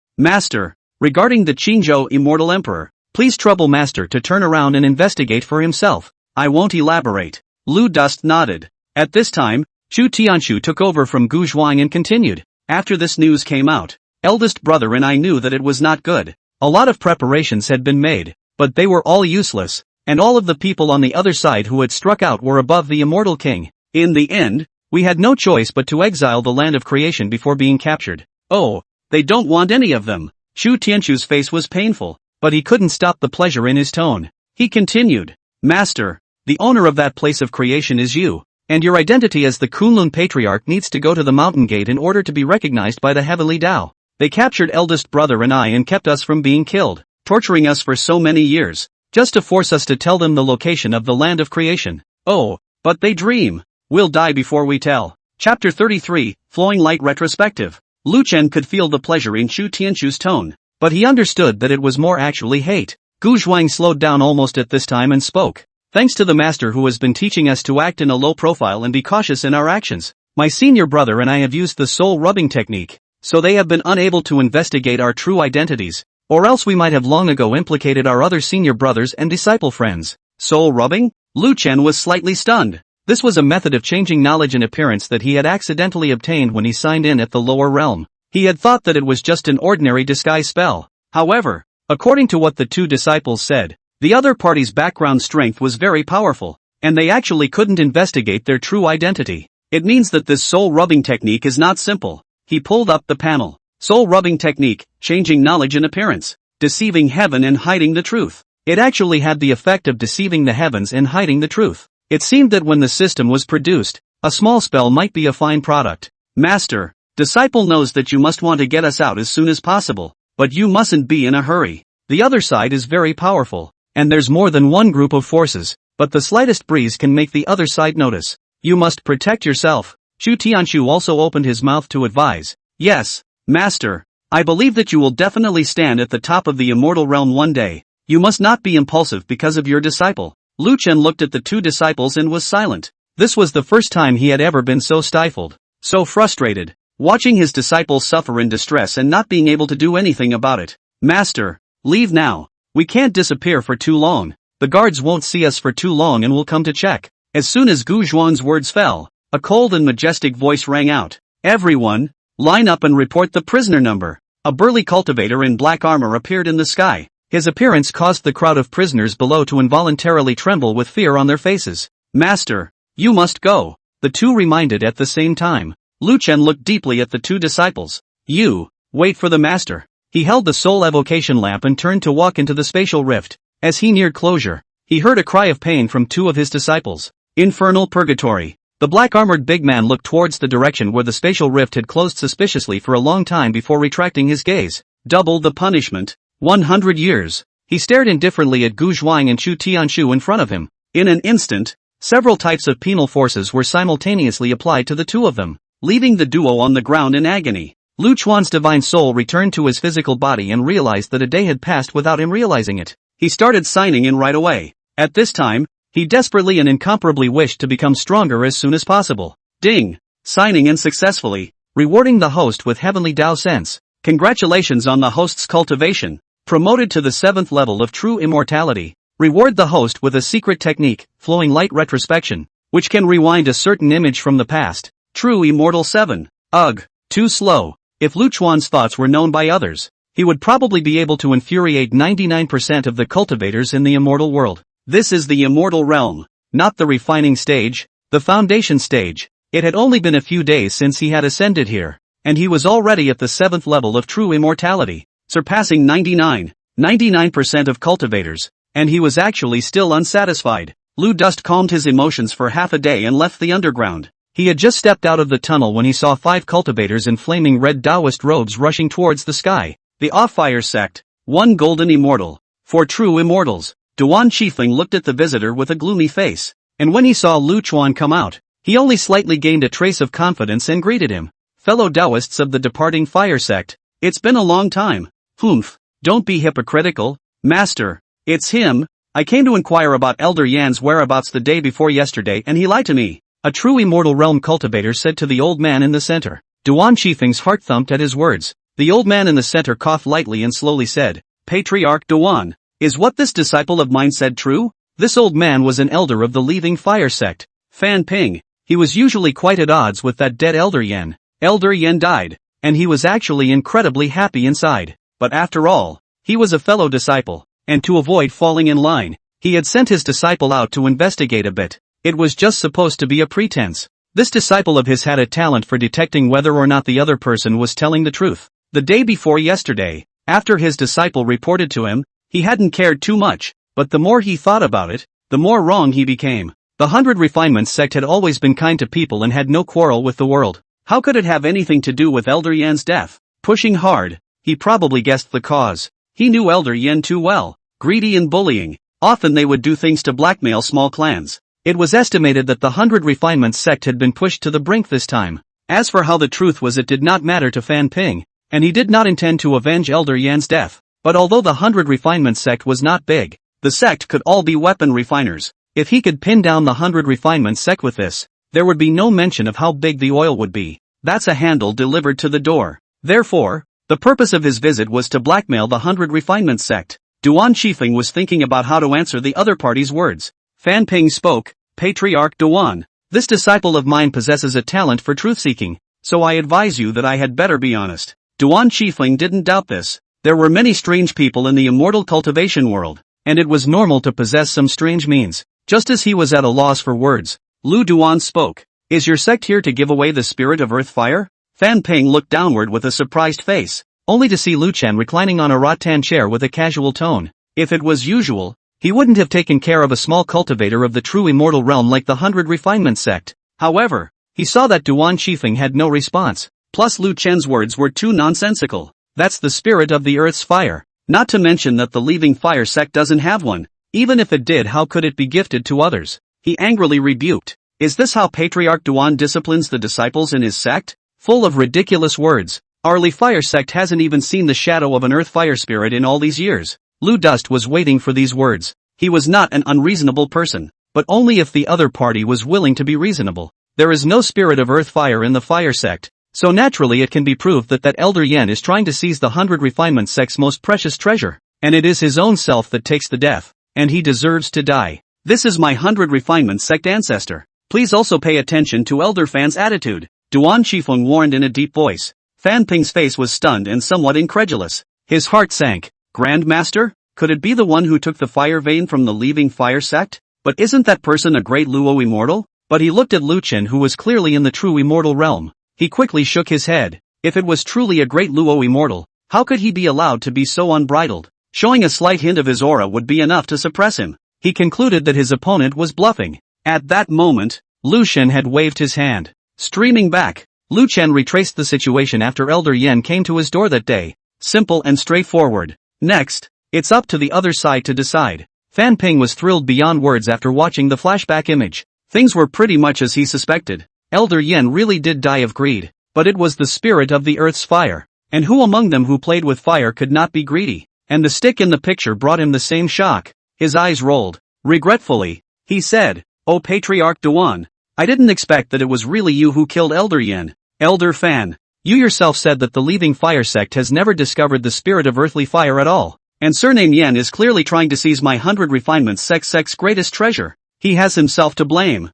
regarding the Qingzhou Immortal Emperor, please trouble Master to turn around and investigate for himself. I won't elaborate. Lu Dust nodded. At this time, Chu Tianshu took over from Gu Zhuang and continued. After this news came out, eldest brother and I knew that it was not good. A lot of preparations had been made, but they were all useless, and all of the people on the other side who had struck out were above the immortal king. In the end, we had no choice but to exile the land of creation before being captured. Oh, they don't want any of them. Chu Tianshu's face was painful, but he couldn't stop the pleasure in his tone. He continued, Master, the owner of that place of creation is you, and your identity as the Kunlun Patriarch needs to go to the mountain gate in order to be recognized by the Heavenly Tao. They captured eldest brother and I and kept us from being killed, torturing us for so many years, just to force us to tell them the location of the land of creation. Oh, but they dream. We'll die before we tell. Chapter 33, Flowing Light Retrospective. Lu Chen could feel the pleasure in Chu Tianshu's tone, but he understood that it was more actually hate. Gu Zhuang slowed down almost at this time and spoke. Thanks to the master who has been teaching us to act in a low profile and be cautious in our actions, my senior brother and I have used the soul rubbing technique, so they have been unable to investigate our true identities, or else we might have long ago implicated our other senior brothers and disciple friends. Soul rubbing? Lu Chen was slightly stunned. This was a method of changing knowledge and appearance that he had accidentally obtained when he signed in at the lower realm. He had thought that it was just an ordinary disguise spell. However, according to what the two disciples said, the other party's background strength was very powerful, and they actually couldn't investigate their true identity. It means that this soul rubbing technique is not simple. He pulled up the panel. Soul rubbing technique, changing knowledge and appearance, deceiving heaven and hiding the truth. It actually had the effect of deceiving the heavens and hiding the truth. It seemed that when the system was produced, a small spell might be a fine product. Master, disciple knows that you must want to get us out as soon as possible, but you mustn't be in a hurry. The other side is very powerful, and there's more than one group of forces, but the slightest breeze can make the other side notice. You must protect yourself. Chu Tianshu also opened his mouth to advise. Yes, Master, I believe that you will definitely stand at the top of the immortal realm one day. You must not be impulsive because of your disciple. Lu Chen looked at the two disciples and was silent. This was the first time he had ever been so stifled, so frustrated, watching his disciples suffer in distress and not being able to do anything about it. Master, leave now. We can't disappear for too long. The guards won't see us for too long and will come to check. As soon as Gu Zhuang's words fell, a cold and majestic voice rang out. Everyone, line up and report the prisoner number. A burly cultivator in black armor appeared in the sky. His appearance caused the crowd of prisoners below to involuntarily tremble with fear on their faces. Master, you must go. The two reminded at the same time. Lu Chen looked deeply at the two disciples. You, wait for the master. He held the soul evocation lamp and turned to walk into the spatial rift. As he neared closure, he heard a cry of pain from two of his disciples. Infernal Purgatory. The black-armored big man looked towards the direction where the spatial rift had closed suspiciously for a long time before retracting his gaze. Double the punishment. 100 years. He stared indifferently at Gu Zhuang and Chu Tianshu in front of him. In an instant, several types of penal forces were simultaneously applied to the two of them, leaving the duo on the ground in agony. Lu Chuan's divine soul returned to his physical body and realized that a day had passed without him realizing it. He started signing in right away. At this time, he desperately and incomparably wished to become stronger as soon as possible. Ding! Signing in successfully, rewarding the host with heavenly Dao sense. Congratulations on the host's cultivation. Promoted to the 7th level of true immortality. Reward the host with a secret technique, flowing light retrospection, which can rewind a certain image from the past. True immortal 7. Ugh, too slow. If Lu Chuan's thoughts were known by others, he would probably be able to infuriate 99% of the cultivators in the immortal world. This is the immortal realm, not the refining stage, the foundation stage. It had only been a few days since he had ascended here, and he was already at the 7th level of true immortality, surpassing 99% of cultivators, and he was actually still unsatisfied. Lu Dust calmed his emotions for half a day and left the underground. He had just stepped out of the tunnel when he saw 5 cultivators in flaming red Taoist robes rushing towards the sky. The Off-Fire sect, 1 golden immortal, 4 true immortals. Duan Qifeng looked at the visitor with a gloomy face, and when he saw Lu Chuan come out, he only slightly gained a trace of confidence and greeted him. Fellow Taoists of the departing fire sect, it's been a long time. Humph, don't be hypocritical, master. It's him. I came to inquire about Elder Yan's whereabouts the day before yesterday and he lied to me. A true immortal realm cultivator said to the old man in the center. Duan Qifeng's heart thumped at his words. The old man in the center coughed lightly and slowly said, Patriarch Duan, is what this disciple of mine said true? This old man was an elder of the leaving fire sect. Fan Ping. He was usually quite at odds with that dead Elder Yan. Elder Yan died, and he was actually incredibly happy inside. But after all, he was a fellow disciple, and to avoid falling in line, he had sent his disciple out to investigate a bit. It was just supposed to be a pretense. This disciple of his had a talent for detecting whether or not the other person was telling the truth. The day before yesterday, after his disciple reported to him, he hadn't cared too much, but the more he thought about it, the more wrong he became. The 100 Refinements sect had always been kind to people and had no quarrel with the world. How could it have anything to do with Elder Yan's death? Pushing hard, he probably guessed the cause. He knew Elder Yan too well. Greedy and bullying. Often they would do things to blackmail small clans. It was estimated that the 100 Refinements sect had been pushed to the brink this time. As for how the truth was, it did not matter to Fan Ping, and he did not intend to avenge Elder Yan's death. But although the 100 Refinements sect was not big, the sect could all be weapon refiners. If he could pin down the 100 Refinements sect with this, there would be no mention of how big the oil would be. That's a handle delivered to the door. Therefore, the purpose of his visit was to blackmail the 100 Refinements sect. Duan Qifeng was thinking about how to answer the other party's words. Fan Ping spoke, Patriarch Duan, this disciple of mine possesses a talent for truth-seeking, so I advise you that I had better be honest. Duan Qifeng didn't doubt this. There were many strange people in the immortal cultivation world, and it was normal to possess some strange means. Just as he was at a loss for words, Lu Duan spoke. Is your sect here to give away the spirit of earth fire? Fan Ping looked downward with a surprised face, only to see Lu Chen reclining on a rattan chair with a casual tone. If it was usual, he wouldn't have taken care of a small cultivator of the true immortal realm like the 100 Refinements sect. However, he saw that Duan Qifeng had no response. Plus Lu Chen's words were too nonsensical. That's the spirit of the earth's fire. Not to mention that the leaving fire sect doesn't have one. Even if it did, how could it be gifted to others? He angrily rebuked. Is this how Patriarch Duan disciplines the disciples in his sect? Full of ridiculous words. Our Li Fire sect hasn't even seen the shadow of an earth fire spirit in all these years. Lu Dust was waiting for these words. He was not an unreasonable person, but only if the other party was willing to be reasonable. There is no spirit of earth fire in the fire sect, so naturally it can be proved that Elder Yan is trying to seize the 100 Refinements sect's most precious treasure, and it is his own self that takes the death, and he deserves to die. This is my 100 Refinements sect ancestor. Please also pay attention to Elder Fan's attitude, Duan Qifeng warned in a deep voice. Fan Ping's face was stunned and somewhat incredulous. His heart sank. Grandmaster? Could it be the one who took the fire vein from the leaving fire sect? But isn't that person a great Luo immortal? But he looked at Lu Chen, who was clearly in the true immortal realm. He quickly shook his head. If it was truly a great Luo immortal, how could he be allowed to be so unbridled? Showing a slight hint of his aura would be enough to suppress him. He concluded that his opponent was bluffing. At that moment, Lu Chen had waved his hand. Streaming back, Lu Chen retraced the situation after Elder Yen came to his door that day. Simple and straightforward. Next, it's up to the other side to decide. Fan Ping was thrilled beyond words after watching the flashback image. Things were pretty much as he suspected. Elder Yen really did die of greed, but it was the spirit of the earth's fire. And who among them who played with fire could not be greedy? And the stick in the picture brought him the same shock. His eyes rolled. Regretfully, he said, "Oh Patriarch Duan, I didn't expect that it was really you who killed Elder Yen. Elder Fan, you yourself said that the leaving fire sect has never discovered the spirit of earthly fire at all. And surname Yen is clearly trying to seize my 100 refinements sect's greatest treasure. He has himself to blame.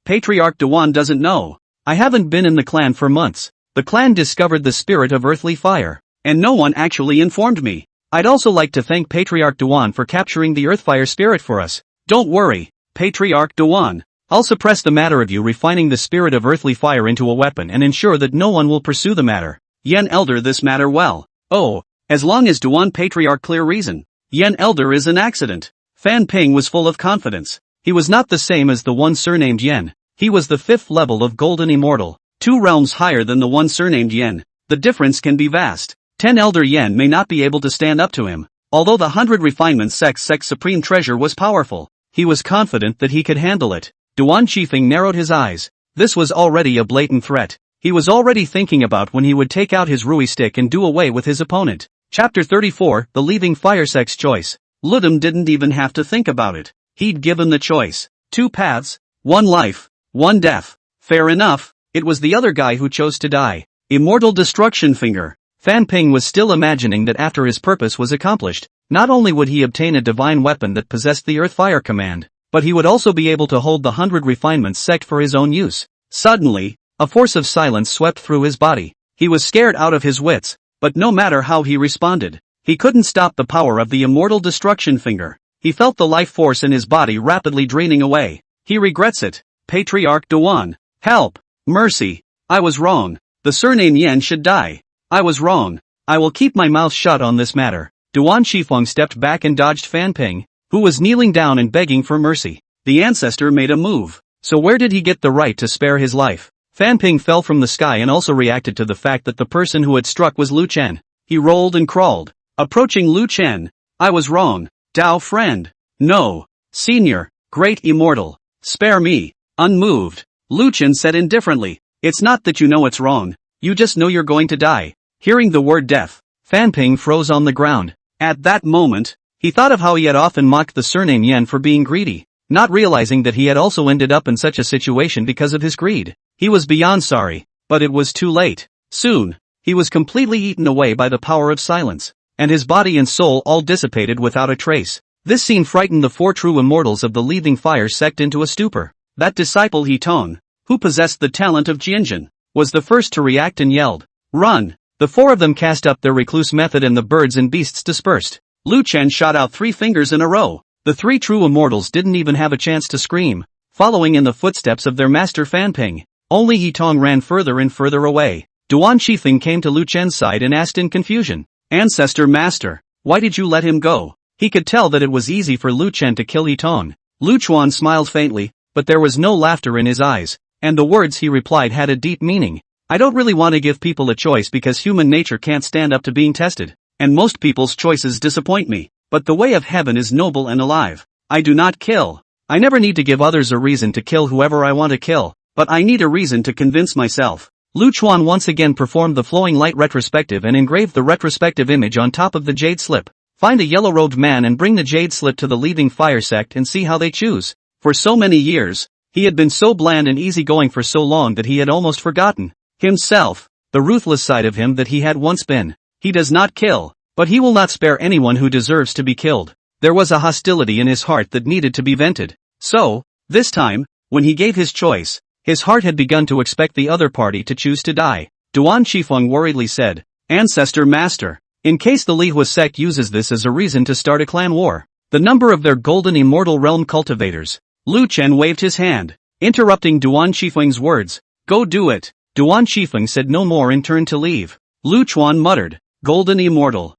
Patriarch Duan doesn't know. I haven't been in the clan for months. The clan discovered the spirit of earthly fire, and no one actually informed me. I'd also like to thank Patriarch Duan for capturing the earthfire spirit for us. Don't worry, Patriarch Duan. I'll suppress the matter of you refining the spirit of earthly fire into a weapon and ensure that no one will pursue the matter. Yen Elder this matter well. Oh, as long as Duan Patriarch clear reason. Yen Elder is an accident. Fan Ping was full of confidence. He was not the same as the one surnamed Yen. He was the 5th level of Golden Immortal, 2 realms higher than the one surnamed Yen. The difference can be vast. 10 Elder Yen may not be able to stand up to him. Although the 100 refinements sect's supreme treasure was powerful, he was confident that he could handle it. Duan Qifeng narrowed his eyes. This was already a blatant threat. He was already thinking about when he would take out his Rui stick and do away with his opponent. Chapter 34, The Leaving Fire Sect's Choice. Ludum didn't even have to think about it. He'd given the choice. 2 paths, 1 life, 1 death. Fair enough, it was the other guy who chose to die. Immortal Destruction Finger. Fan Ping was still imagining that after his purpose was accomplished, not only would he obtain a divine weapon that possessed the Earth Fire command, but he would also be able to hold the 100 refinements sect for his own use. Suddenly, a force of silence swept through his body. He was scared out of his wits, but no matter how he responded, he couldn't stop the power of the Immortal Destruction Finger. He felt the life force in his body rapidly draining away. He regrets it. Patriarch Duan. Help! Mercy! I was wrong. The surname Yen should die. I was wrong. I will keep my mouth shut on this matter. Duan Qifeng stepped back and dodged Fan Ping, who was kneeling down and begging for mercy. The ancestor made a move. So where did he get the right to spare his life? Fan Ping fell from the sky and also reacted to the fact that the person who had struck was Lu Chen. He rolled and crawled, approaching Lu Chen. I was wrong. Dao friend. No. Senior. Great Immortal. Spare me. Unmoved. Lu Chen said indifferently. It's not that you know it's wrong. You just know you're going to die. Hearing the word death, Fan Ping froze on the ground. At that moment, he thought of how he had often mocked the surname Yen for being greedy, not realizing that he had also ended up in such a situation because of his greed. He was beyond sorry, but it was too late. Soon, he was completely eaten away by the power of silence, and his body and soul all dissipated without a trace. This scene frightened the 4 true immortals of the Leaving Fire sect into a stupor. That disciple He Tong, who possessed the talent of Jianjin, was the first to react and yelled, "Run!" The 4 of them cast up their recluse method and the birds and beasts dispersed. Lu Chen shot out 3 fingers in a row. The 3 true immortals didn't even have a chance to scream, following in the footsteps of their master Fan Ping. Only He Tong ran further and further away. Duan Qifeng came to Lu Chen's side and asked in confusion, "Ancestor Master, why did you let him go?" He could tell that it was easy for Lu Chen to kill He Tong. Lu Chuan smiled faintly, but there was no laughter in his eyes, and the words he replied had a deep meaning. I don't really want to give people a choice because human nature can't stand up to being tested, and most people's choices disappoint me, but the way of heaven is noble and alive. I do not kill. I never need to give others a reason to kill whoever I want to kill, but I need a reason to convince myself. Lu Chuan once again performed the flowing light retrospective and engraved the retrospective image on top of the jade slip. Find a yellow-robed man and bring the jade slip to the Leaving Fire sect and see how they choose. For so many years, he had been so bland and easygoing for so long that he had almost forgotten himself, the ruthless side of him that he had once been. He does not kill, but he will not spare anyone who deserves to be killed. There was a hostility in his heart that needed to be vented. So, this time, when he gave his choice, his heart had begun to expect the other party to choose to die. Duan Qifeng worriedly said, "Ancestor Master, in case the Lihua sect uses this as a reason to start a clan war, the number of their golden immortal realm cultivators." Lu Chen waved his hand, interrupting Duan Qifeng's words. "Go do it." Duan Qifeng said no more and turned to leave. Lu Chuan muttered, "Golden immortal.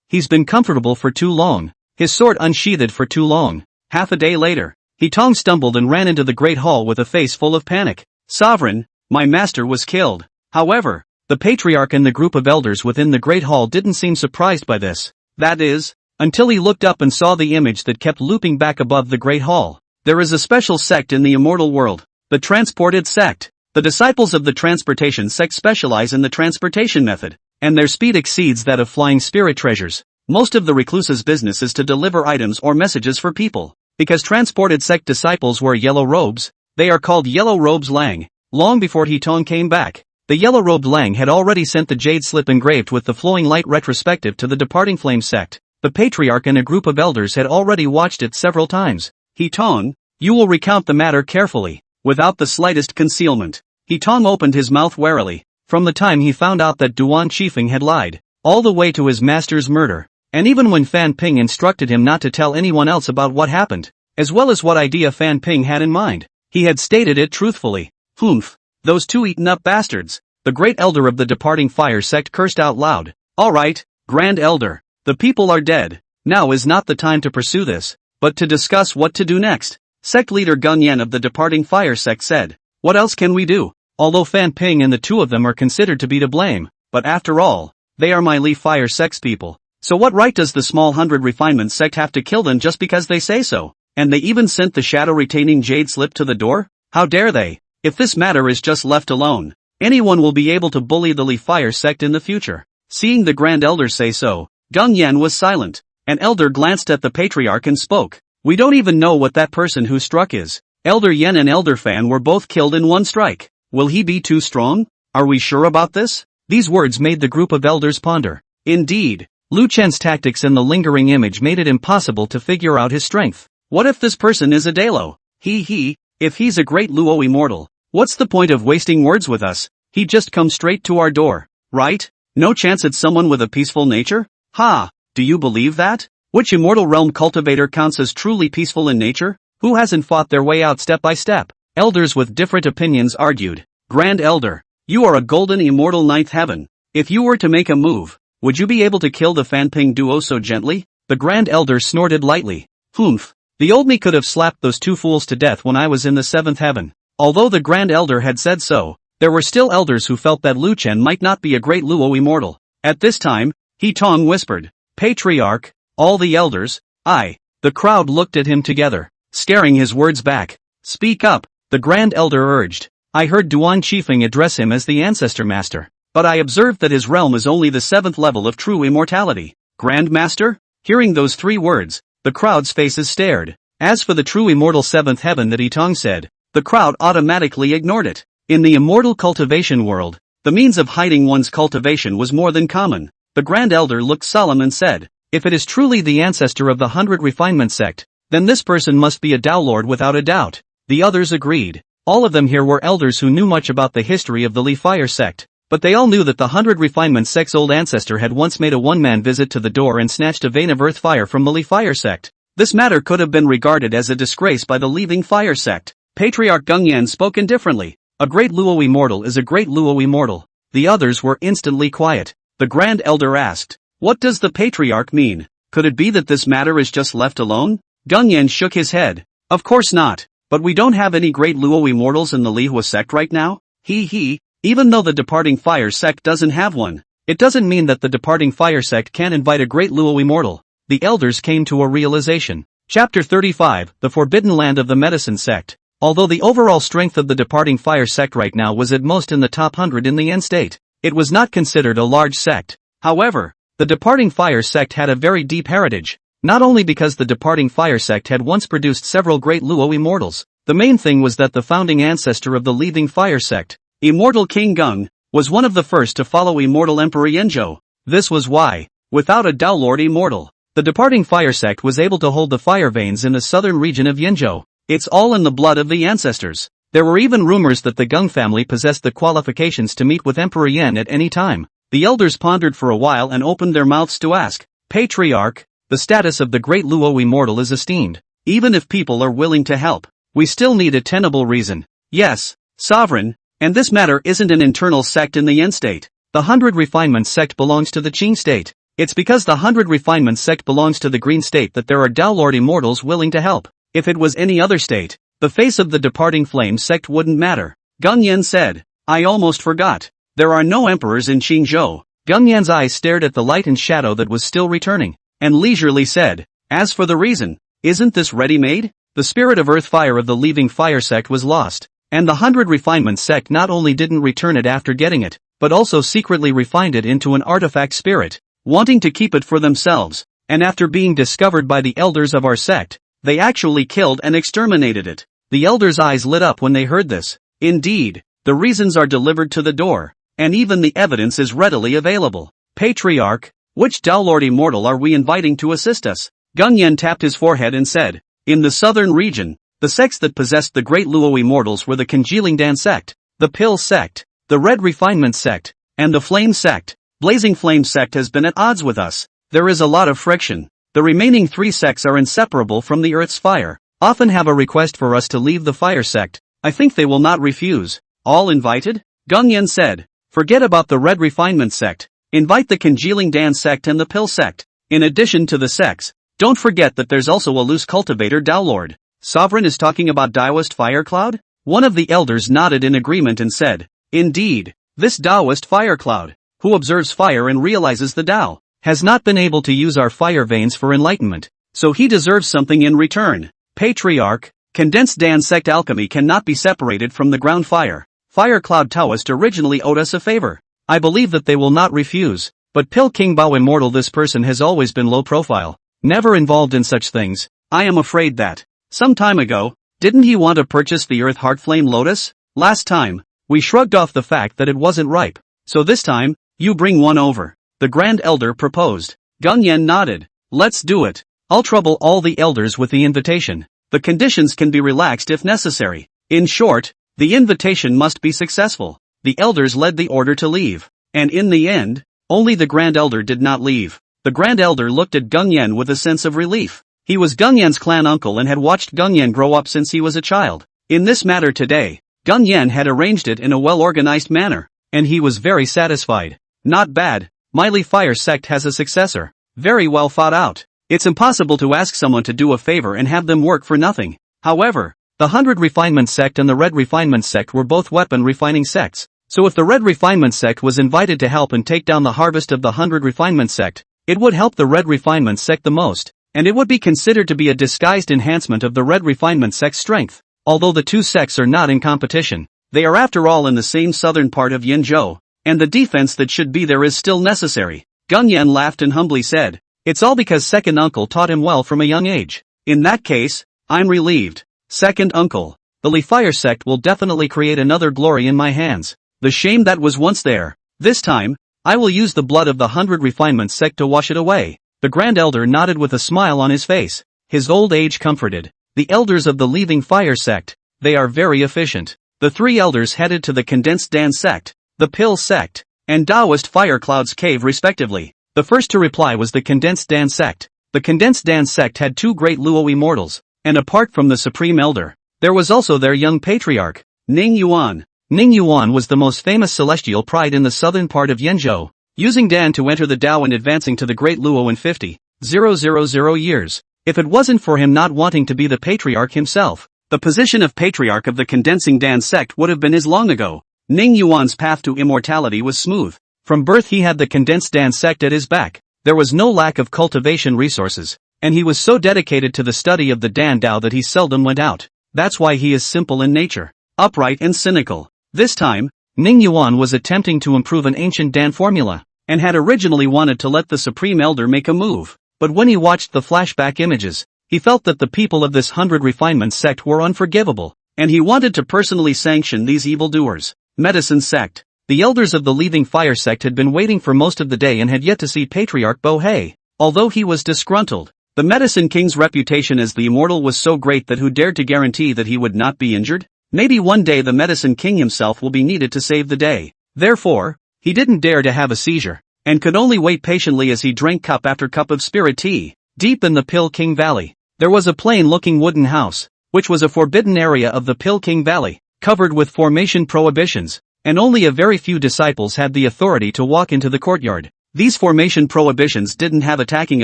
He's been comfortable for too long. His sword unsheathed for too long." Half a day later, He Tong stumbled and ran into the Great Hall with a face full of panic. Sovereign, my master was killed. However, the patriarch and the group of elders within the Great Hall didn't seem surprised by this. That is, until he looked up and saw the image that kept looping back above the Great Hall. There is a special sect in the immortal world, the transported sect. The disciples of the transportation sect specialize in the transportation method, and their speed exceeds that of flying spirit treasures. Most of the recluse's business is to deliver items or messages for people. Because transported sect disciples wear yellow robes, they are called Yellow Robes Lang. Long before He Tong came back, the yellow-robed Lang had already sent the jade slip engraved with the flowing light retrospective to the departing flame sect. The patriarch and a group of elders had already watched it several times. He Tong, you will recount the matter carefully, without the slightest concealment. He Tong opened his mouth warily. From the time he found out that Duan Qifeng had lied, all the way to his master's murder, and even when Fan Ping instructed him not to tell anyone else about what happened, as well as what idea Fan Ping had in mind, he had stated it truthfully. Humph, those two eaten-up bastards. The great elder of the departing fire sect cursed out loud. All right, Grand Elder, the people are dead. Now is not the time to pursue this, but to discuss what to do next. Sect leader Gun Yan of the departing fire sect said. What else can we do? Although Fan Ping and the two of them are considered to be to blame, but after all, they are my Li Fire sect's people. So what right does the small 100 refinement sect have to kill them just because they say so? And they even sent the shadow-retaining jade slip to the door? How dare they? If this matter is just left alone, anyone will be able to bully the Li Fire sect in the future. Seeing the Grand Elder say so, Gun Yan was silent. An elder glanced at the patriarch and spoke. We don't even know what that person who struck is. Elder Yen and Elder Fan were both killed in one strike. Will he be too strong? Are we sure about this? These words made the group of elders ponder. Indeed, Lu Chen's tactics and the lingering image made it impossible to figure out his strength. What if this person is a Dalo? If he's a great Luo immortal, what's the point of wasting words with us? He'd just come straight to our door, right? No chance it's someone with a peaceful nature? Ha! Do you believe that? Which immortal realm cultivator counts as truly peaceful in nature? Who hasn't fought their way out step by step? Elders with different opinions argued. Grand Elder, you are a golden immortal ninth heaven. If you were to make a move, would you be able to kill the Fanping duo so gently? The Grand Elder snorted lightly. Humph. The old me could have slapped those two fools to death when I was in the seventh heaven. Although the Grand Elder had said so, there were still elders who felt that Lu Chen might not be a great Luo immortal. At this time, He Tong whispered. Patriarch, all the elders, the crowd looked at him together, scaring his words back. Speak up, the Grand Elder urged. I heard Duan Qifeng address him as the Ancestor Master, but I observed that his realm is only the 7th level of true immortality. Grand Master? Hearing those 3 words, the crowd's faces stared. As for the true immortal 7th heaven that He Tong said, the crowd automatically ignored it. In the immortal cultivation world, the means of hiding one's cultivation was more than common. The Grand Elder looked solemn and said, if it is truly the ancestor of the 100 refinement sect, then this person must be a Tao Lord without a doubt. The others agreed. All of them here were elders who knew much about the history of the Li Fire sect, but they all knew that the 100 refinement sect's old ancestor had once made a one-man visit to the door and snatched a vein of earth fire from the Li Fire sect. This matter could have been regarded as a disgrace by the leaving Fire sect. Patriarch Gungyan spoke indifferently. A great Luo immortal is a great Luo immortal. The others were instantly quiet. The Grand Elder asked, what does the Patriarch mean? Could it be that this matter is just left alone? Gungyan shook his head. Of course not. But we don't have any great Luo immortals in the Lihua sect right now? Even though the departing Fire sect doesn't have one, it doesn't mean that the departing Fire sect can't invite a great Luo immortal. The elders came to a realization. Chapter 35, The Forbidden Land of the Medicine Sect. Although the overall strength of the departing Fire sect right now was at most in the top 100 in the Yen state, it was not considered a large sect. However, the departing Fire sect had a very deep heritage. Not only because the departing Fire sect had once produced several great Luo immortals, the main thing was that the founding ancestor of the leaving Fire sect, Immortal King Gung, was one of the first to follow Immortal Emperor Yanzhou. This was why, without a Tao Lord immortal, the departing Fire sect was able to hold the fire veins in the southern region of Yanzhou. It's all in the blood of the ancestors. There were even rumors that the Gung family possessed the qualifications to meet with Emperor Yan at any time. The elders pondered for a while and opened their mouths to ask, Patriarch, the status of the great Luo immortal is esteemed. Even if people are willing to help, we still need a tenable reason. Yes, Sovereign, and this matter isn't an internal sect in the Yen state. The 100 refinement sect belongs to the Qing state. It's because the 100 refinement sect belongs to the Green state that there are Tao Lord immortals willing to help. If it was any other state, the face of the departing flame sect wouldn't matter. Gunyan said. I almost forgot. There are no emperors in Qingzhou. Gunyan's eyes stared at the light and shadow that was still returning, and leisurely said, as for the reason, isn't this ready-made? The spirit of earth fire of the leaving fire sect was lost, and the 100 refinement sect not only didn't return it after getting it, but also secretly refined it into an artifact spirit, wanting to keep it for themselves, and after being discovered by the elders of our sect, they actually killed and exterminated it. The elders' eyes lit up when they heard this. Indeed, the reasons are delivered to the door, and even the evidence is readily available. Patriarch, which Downlord immortal are we inviting to assist us? Gunyan tapped his forehead and said, in the southern region, the sects that possessed the great Luo immortals were the Congealing Dan sect, the Pill sect, the Red Refinement sect, and the Flame sect. Blazing Flame sect has been at odds with us. There is a lot of friction. The remaining 3 sects are inseparable from the Earth's fire, often have a request for us to leave the fire sect. I think they will not refuse. All invited? Gunyan said. Forget about the Red Refinement sect. Invite the Congealing Dan sect and the Pill sect. In addition to the sects, don't forget that there's also a loose cultivator Downlord. Sovereign is talking about Taoist fire cloud? One of the elders nodded in agreement and said, indeed, this Taoist fire cloud, who observes fire and realizes the Tao, has not been able to use our fire veins for enlightenment, so he deserves something in return. Patriarch, condensed Dan sect alchemy cannot be separated from the ground fire. Fire Cloud Taoist originally owed us a favor. I believe that they will not refuse, but Pill King Bao immortal, this person has always been low profile, never involved in such things. I am afraid that, some time ago, didn't he want to purchase the Earth Heart Flame Lotus? Last time, we shrugged off the fact that it wasn't ripe, so this time, you bring one over. The Grand Elder proposed. Gunyan nodded. Let's do it. I'll trouble all the elders with the invitation. The conditions can be relaxed if necessary. In short, the invitation must be successful. The elders led the order to leave, and in the end, only the Grand Elder did not leave. The Grand Elder looked at Gunyan with a sense of relief. He was Gunyan's clan uncle and had watched Gunyan grow up since he was a child. In this matter today, Gunyan had arranged it in a well-organized manner, and he was very satisfied. Not bad. Miley Fire sect has a successor. Very well thought out. It's impossible to ask someone to do a favor and have them work for nothing. However, the 100 Refinement sect and the Red Refinement sect were both weapon refining sects. So if the Red Refinement sect was invited to help and take down the harvest of the 100 Refinement sect, it would help the Red Refinement sect the most, and it would be considered to be a disguised enhancement of the Red Refinement sect's strength. Although the two sects are not in competition, they are after all in the same southern part of Yenzhou, and the defense that should be there is still necessary. Gunyan laughed and humbly said, it's all because second uncle taught him well from a young age. In that case, I'm relieved. Second uncle, the Li Fire sect will definitely create another glory in my hands. The shame that was once there. This time, I will use the blood of the 100 Refinement sect to wash it away. The Grand Elder nodded with a smile on his face. His old age comforted. The elders of the leaving Fire sect, they are very efficient. The 3 elders headed to the Condensed Dan sect, the Pill sect, and Taoist Fire Cloud's cave respectively. The first to reply was the Condensed Dan sect. The Condensed Dan sect had 2 great Luo immortals, and apart from the Supreme Elder, there was also their young patriarch, Ning Yuan. Ning Yuan was the most famous celestial pride in the southern part of Yenzhou, using Dan to enter the Tao and advancing to the Great Luo in 50,000 years. If it wasn't for him not wanting to be the patriarch himself, the position of patriarch of the Condensing Dan sect would have been his long ago. Ning Yuan's path to immortality was smooth. From birth he had the Condensed Dan sect at his back. There was no lack of cultivation resources, and he was so dedicated to the study of the Dan Tao that he seldom went out. That's why he is simple in nature, upright and cynical. This time, Ning Yuan was attempting to improve an ancient Dan formula, and had originally wanted to let the Supreme Elder make a move. But when he watched the flashback images, he felt that the people of this 100 Refinement sect were unforgivable, and he wanted to personally sanction these evildoers. Medicine sect. The elders of the leaving Fire sect had been waiting for most of the day and had yet to see Patriarch Bo He. Although he was disgruntled, the Medicine King's reputation as the immortal was so great that who dared to guarantee that he would not be injured? Maybe one day the Medicine King himself will be needed to save the day. Therefore, he didn't dare to have a seizure, and could only wait patiently as he drank cup after cup of spirit tea. Deep in the Pill King Valley, there was a plain-looking wooden house, which was a forbidden area of the Pill King Valley, covered with formation prohibitions, and only a very few disciples had the authority to walk into the courtyard. These formation prohibitions didn't have attacking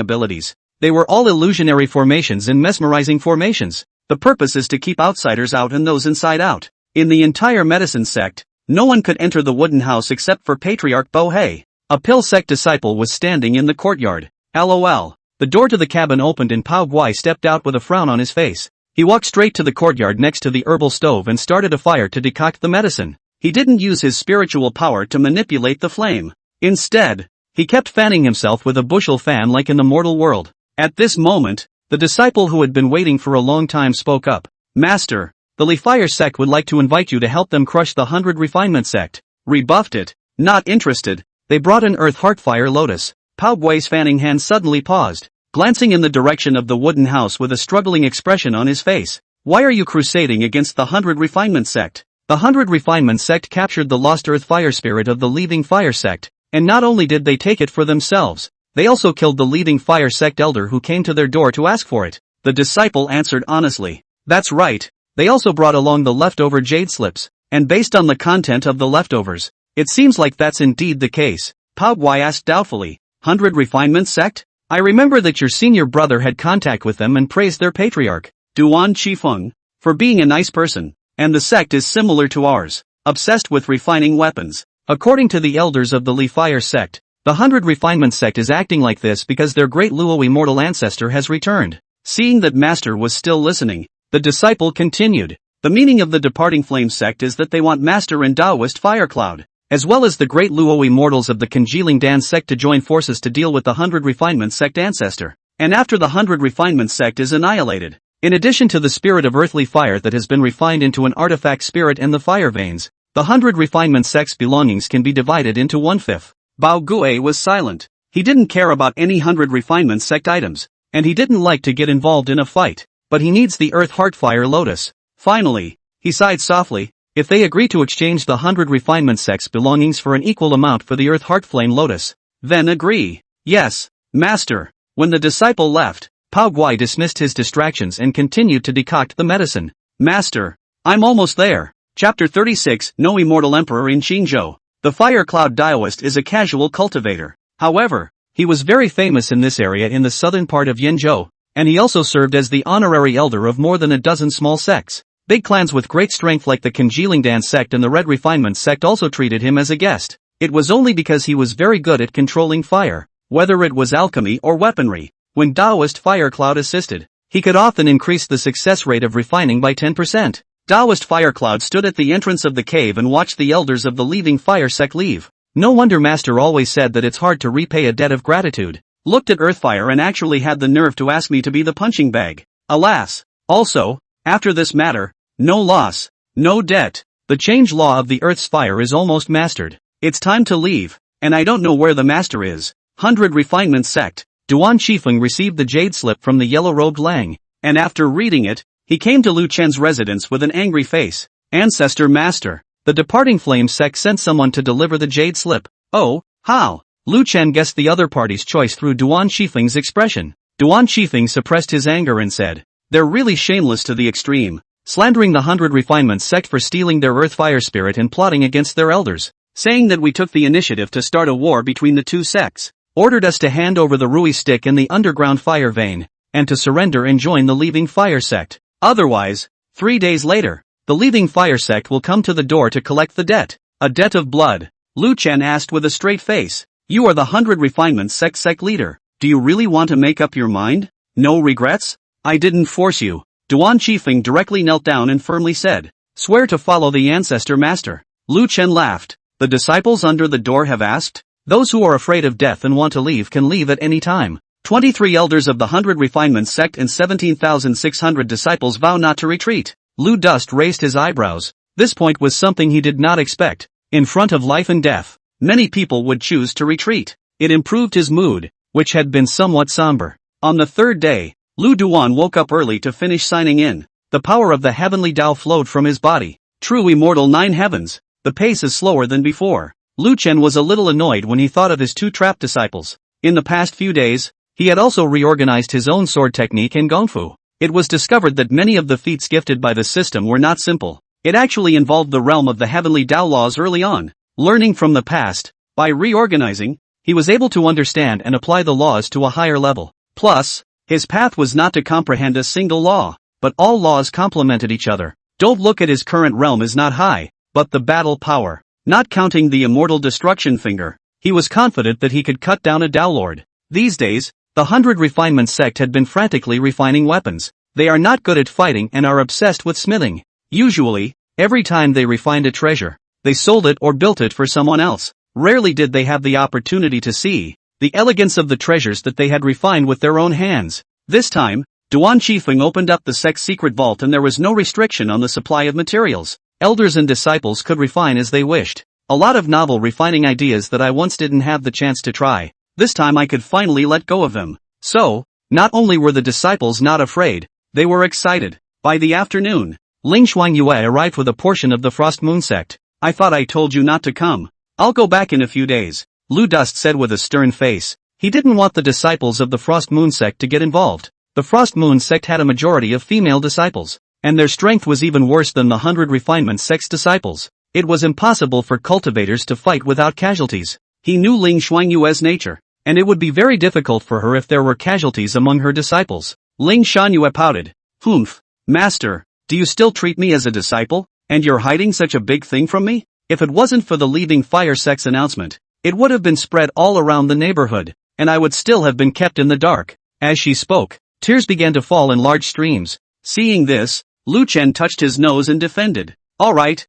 abilities. They were all illusionary formations and mesmerizing formations. The purpose is to keep outsiders out and those inside out. In the entire medicine sect, no one could enter the wooden house except for Patriarch Bohei. A pill sect disciple was standing in the courtyard. LOL. The door to the cabin opened and Pao Guai stepped out with a frown on his face. He walked straight to the courtyard next to the herbal stove and started a fire to decoct the medicine. He didn't use his spiritual power to manipulate the flame. Instead, he kept fanning himself with a bushel fan like in the mortal world. At this moment, the disciple who had been waiting for a long time spoke up. Master, the Li Fire sect would like to invite you to help them crush the 100 Refinement sect. Rebuffed it. Not interested. They brought an Earth Heartfire Lotus. Pao Gui's fanning hand suddenly paused, glancing in the direction of the wooden house with a struggling expression on his face. Why are you crusading against the 100 Refinement sect? The 100 Refinement sect captured the lost Earth Fire spirit of the leaving Fire sect, and not only did they take it for themselves, they also killed the leading Fire sect elder who came to their door to ask for it. The disciple answered honestly. That's right. They also brought along the leftover jade slips, and based on the content of the leftovers, it seems like that's indeed the case. Pao Gui asked doubtfully. 100 Refinement sect? I remember that your senior brother had contact with them and praised their patriarch, Duan Qifeng, for being a nice person, and the sect is similar to ours, obsessed with refining weapons. According to the elders of the Li Fire sect, the 100 Refinement sect is acting like this because their great Luo immortal ancestor has returned. Seeing that Master was still listening, the disciple continued. The meaning of the departing flame sect is that they want Master and Taoist Fire Cloud, as well as the great Luo immortals of the congealing Dan sect to join forces to deal with the 100 Refinement sect ancestor. And after the 100 Refinement sect is annihilated, in addition to the spirit of earthly fire that has been refined into an artifact spirit and the fire veins, the 100 Refinement sect's belongings can be divided into 1/5. Bao Gue was silent. He didn't care about any 100 Refinement sect items, and he didn't like to get involved in a fight, but he needs the Earth Heartfire Lotus. Finally, he sighed softly. If they agree to exchange the 100 Refinement sect's belongings for an equal amount for the Earth Heartflame Lotus, then agree. Yes, Master. When the disciple left, Pao Gui dismissed his distractions and continued to decoct the medicine. Master, I'm almost there. Chapter 36, No Immortal Emperor in Qingzhou. The Fire Cloud Daoist is a casual cultivator. However, he was very famous in this area in the southern part of Yanzhou, and he also served as the honorary elder of more than a dozen small sects. Big clans with great strength like the Congealing Dan sect and the Red Refinement sect also treated him as a guest. It was only because he was very good at controlling fire, whether it was alchemy or weaponry. When Taoist Fire Cloud assisted, he could often increase the success rate of refining by 10%. Taoist Fire Cloud stood at the entrance of the cave and watched the elders of the leaving fire sect leave. No wonder Master always said that it's hard to repay a debt of gratitude. Looked at Earthfire and actually had the nerve to ask me to be the punching bag. Alas. Also, after this matter, no loss, no debt. The change law of the Earth's fire is almost mastered. It's time to leave, and I don't know where the master is. 100 Refinement sect. Duan Qifeng received the jade slip from the yellow-robed Lang, and after reading it, he came to Lu Chen's residence with an angry face. Ancestor Master, the departing flame sect sent someone to deliver the jade slip. Oh, how? Lu Chen guessed the other party's choice through Duan Qifeng's expression. Duan Qifeng suppressed his anger and said, they're really shameless to the extreme, slandering the 100 Refinement sect for stealing their earth fire spirit and plotting against their elders, saying that we took the initiative to start a war between the two sects, ordered us to hand over the Rui stick and the underground fire vein, and to surrender and join the leaving fire sect. Otherwise, 3 days later, the leaving fire sect will come to the door to collect the debt. A debt of blood. Lu Chen asked with a straight face. You are the 100 Refinement sect leader. Do you really want to make up your mind? No regrets? I didn't force you. Duan Qifeng directly knelt down and firmly said, swear to follow the ancestor master. Lu Chen laughed. The disciples under the door have asked? Those who are afraid of death and want to leave can leave at any time. 23 elders of the 100 Refinement sect and 17,600 disciples vow not to retreat. Lu Dust raised his eyebrows. This point was something he did not expect. In front of life and death, many people would choose to retreat. It improved his mood, which had been somewhat somber. On the third day, Lu Duan woke up early to finish signing in. The power of the heavenly Tao flowed from his body. True immortal 9 heavens. The pace is slower than before. Lu Chen was a little annoyed when he thought of his 2 trapped disciples. In the past few days, he had also reorganized his own sword technique and gongfu. It was discovered that many of the feats gifted by the system were not simple. It actually involved the realm of the heavenly Tao laws early on. Learning from the past, by reorganizing, he was able to understand and apply the laws to a higher level. Plus, his path was not to comprehend a single law, but all laws complemented each other. Don't look at his current realm is not high, but the battle power. Not counting the immortal destruction finger, he was confident that he could cut down a Dowlord. These days, the 100 Refinement sect had been frantically refining weapons. They are not good at fighting and are obsessed with smithing. Usually, every time they refined a treasure, they sold it or built it for someone else. Rarely did they have the opportunity to see the elegance of the treasures that they had refined with their own hands. This time, Duan Qifeng opened up the sect's secret vault and there was no restriction on the supply of materials. Elders and disciples could refine as they wished. A lot of novel refining ideas that I once didn't have the chance to try. This time I could finally let go of them. So, not only were the disciples not afraid, they were excited. By the afternoon, Ling Xuangyue arrived with a portion of the Frost Moon sect. I thought I told you not to come. I'll go back in a few days, Lu Dust said with a stern face. He didn't want the disciples of the Frost Moon sect to get involved. The Frost Moon sect had a majority of female disciples, and their strength was even worse than the 100 Refinement sect's disciples. It was impossible for cultivators to fight without casualties. He knew Ling Xuanyue's nature, and it would be very difficult for her if there were casualties among her disciples. Ling Xuanyue pouted. Humph, master, do you still treat me as a disciple, and you're hiding such a big thing from me? If it wasn't for the leaving fire sect's announcement, it would have been spread all around the neighborhood, and I would still have been kept in the dark. As she spoke, tears began to fall in large streams. Seeing this, Lu Chen touched his nose and defended. All right,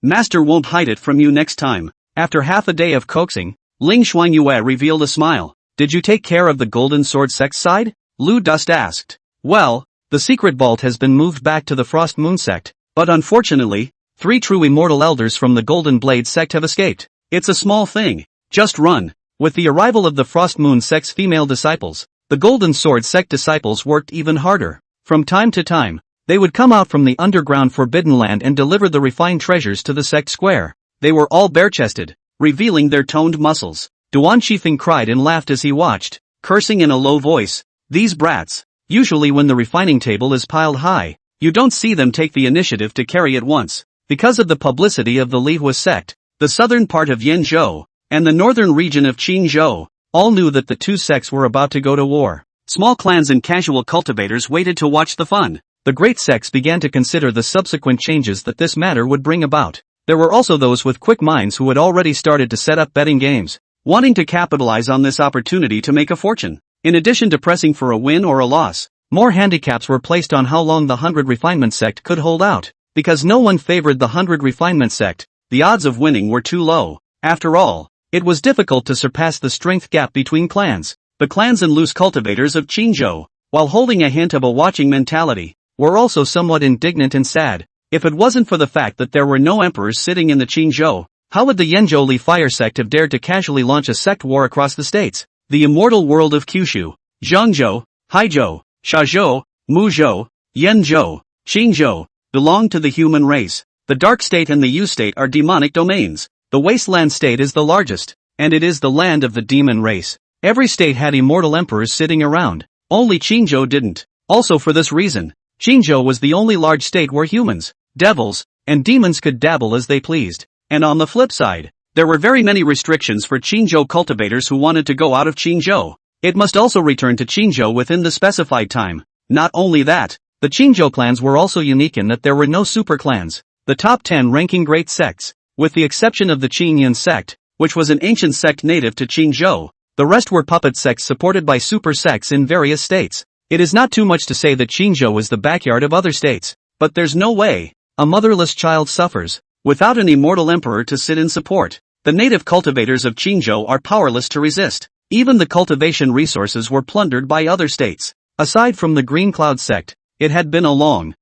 master won't hide it from you next time. After half a day of coaxing, Ling Xuanyue revealed a smile. Did you take care of the Golden Sword sect's side? Lu Dust asked. Well, the secret vault has been moved back to the Frost Moon sect, but unfortunately, 3 true immortal elders from the Golden Blade sect have escaped. It's a small thing. Just run. With the arrival of the Frost Moon sect's female disciples, the Golden Sword sect disciples worked even harder. From time to time, they would come out from the underground Forbidden Land and deliver the refined treasures to the sect square. They were all bare-chested, revealing their toned muscles. Duan Qifeng cried and laughed as he watched, cursing in a low voice. These brats. Usually when the refining table is piled high, you don't see them take the initiative to carry it once. Because of the publicity of the Lihua sect, the southern part of Yanzhou, and the northern region of Qingzhou, all knew that the two sects were about to go to war. Small clans and casual cultivators waited to watch the fun. The great sects began to consider the subsequent changes that this matter would bring about. There were also those with quick minds who had already started to set up betting games, wanting to capitalize on this opportunity to make a fortune. In addition to pressing for a win or a loss, more handicaps were placed on how long the 100 Refinement sect could hold out. Because no one favored the 100 Refinement sect, the odds of winning were too low. After all, it was difficult to surpass the strength gap between clans. The clans and loose cultivators of Qingzhou, while holding a hint of a watching mentality, were also somewhat indignant and sad. If it wasn't for the fact that there were no emperors sitting in the Qingzhou, how would the Yanzhou Li Fire sect have dared to casually launch a sect war across the states? The immortal world of Kyushu, Zhengzhou, Haizhou, Shazhou, Muzhou, Yanzhou, Qingzhou, belong to the human race. The Dark State and the Yu State are demonic domains. The Wasteland State is the largest, and it is the land of the demon race. Every state had immortal emperors sitting around. Only Qingzhou didn't. Also for this reason, Qingzhou was the only large state where humans, devils, and demons could dabble as they pleased. And on the flip side, there were very many restrictions for Qingzhou cultivators who wanted to go out of Qingzhou. It must also return to Qingzhou within the specified time. Not only that, the Qingzhou clans were also unique in that there were no super clans. The top 10 ranking great sects, with the exception of the Qingyan sect, which was an ancient sect native to Qingzhou, the rest were puppet sects supported by super sects in various states. It is not too much to say that Qingzhou is the backyard of other states, but there's no way a motherless child suffers without an immortal emperor to sit in support. The native cultivators of Qingzhou are powerless to resist. Even the cultivation resources were plundered by other states. Aside from the Green Cloud sect, it had been a long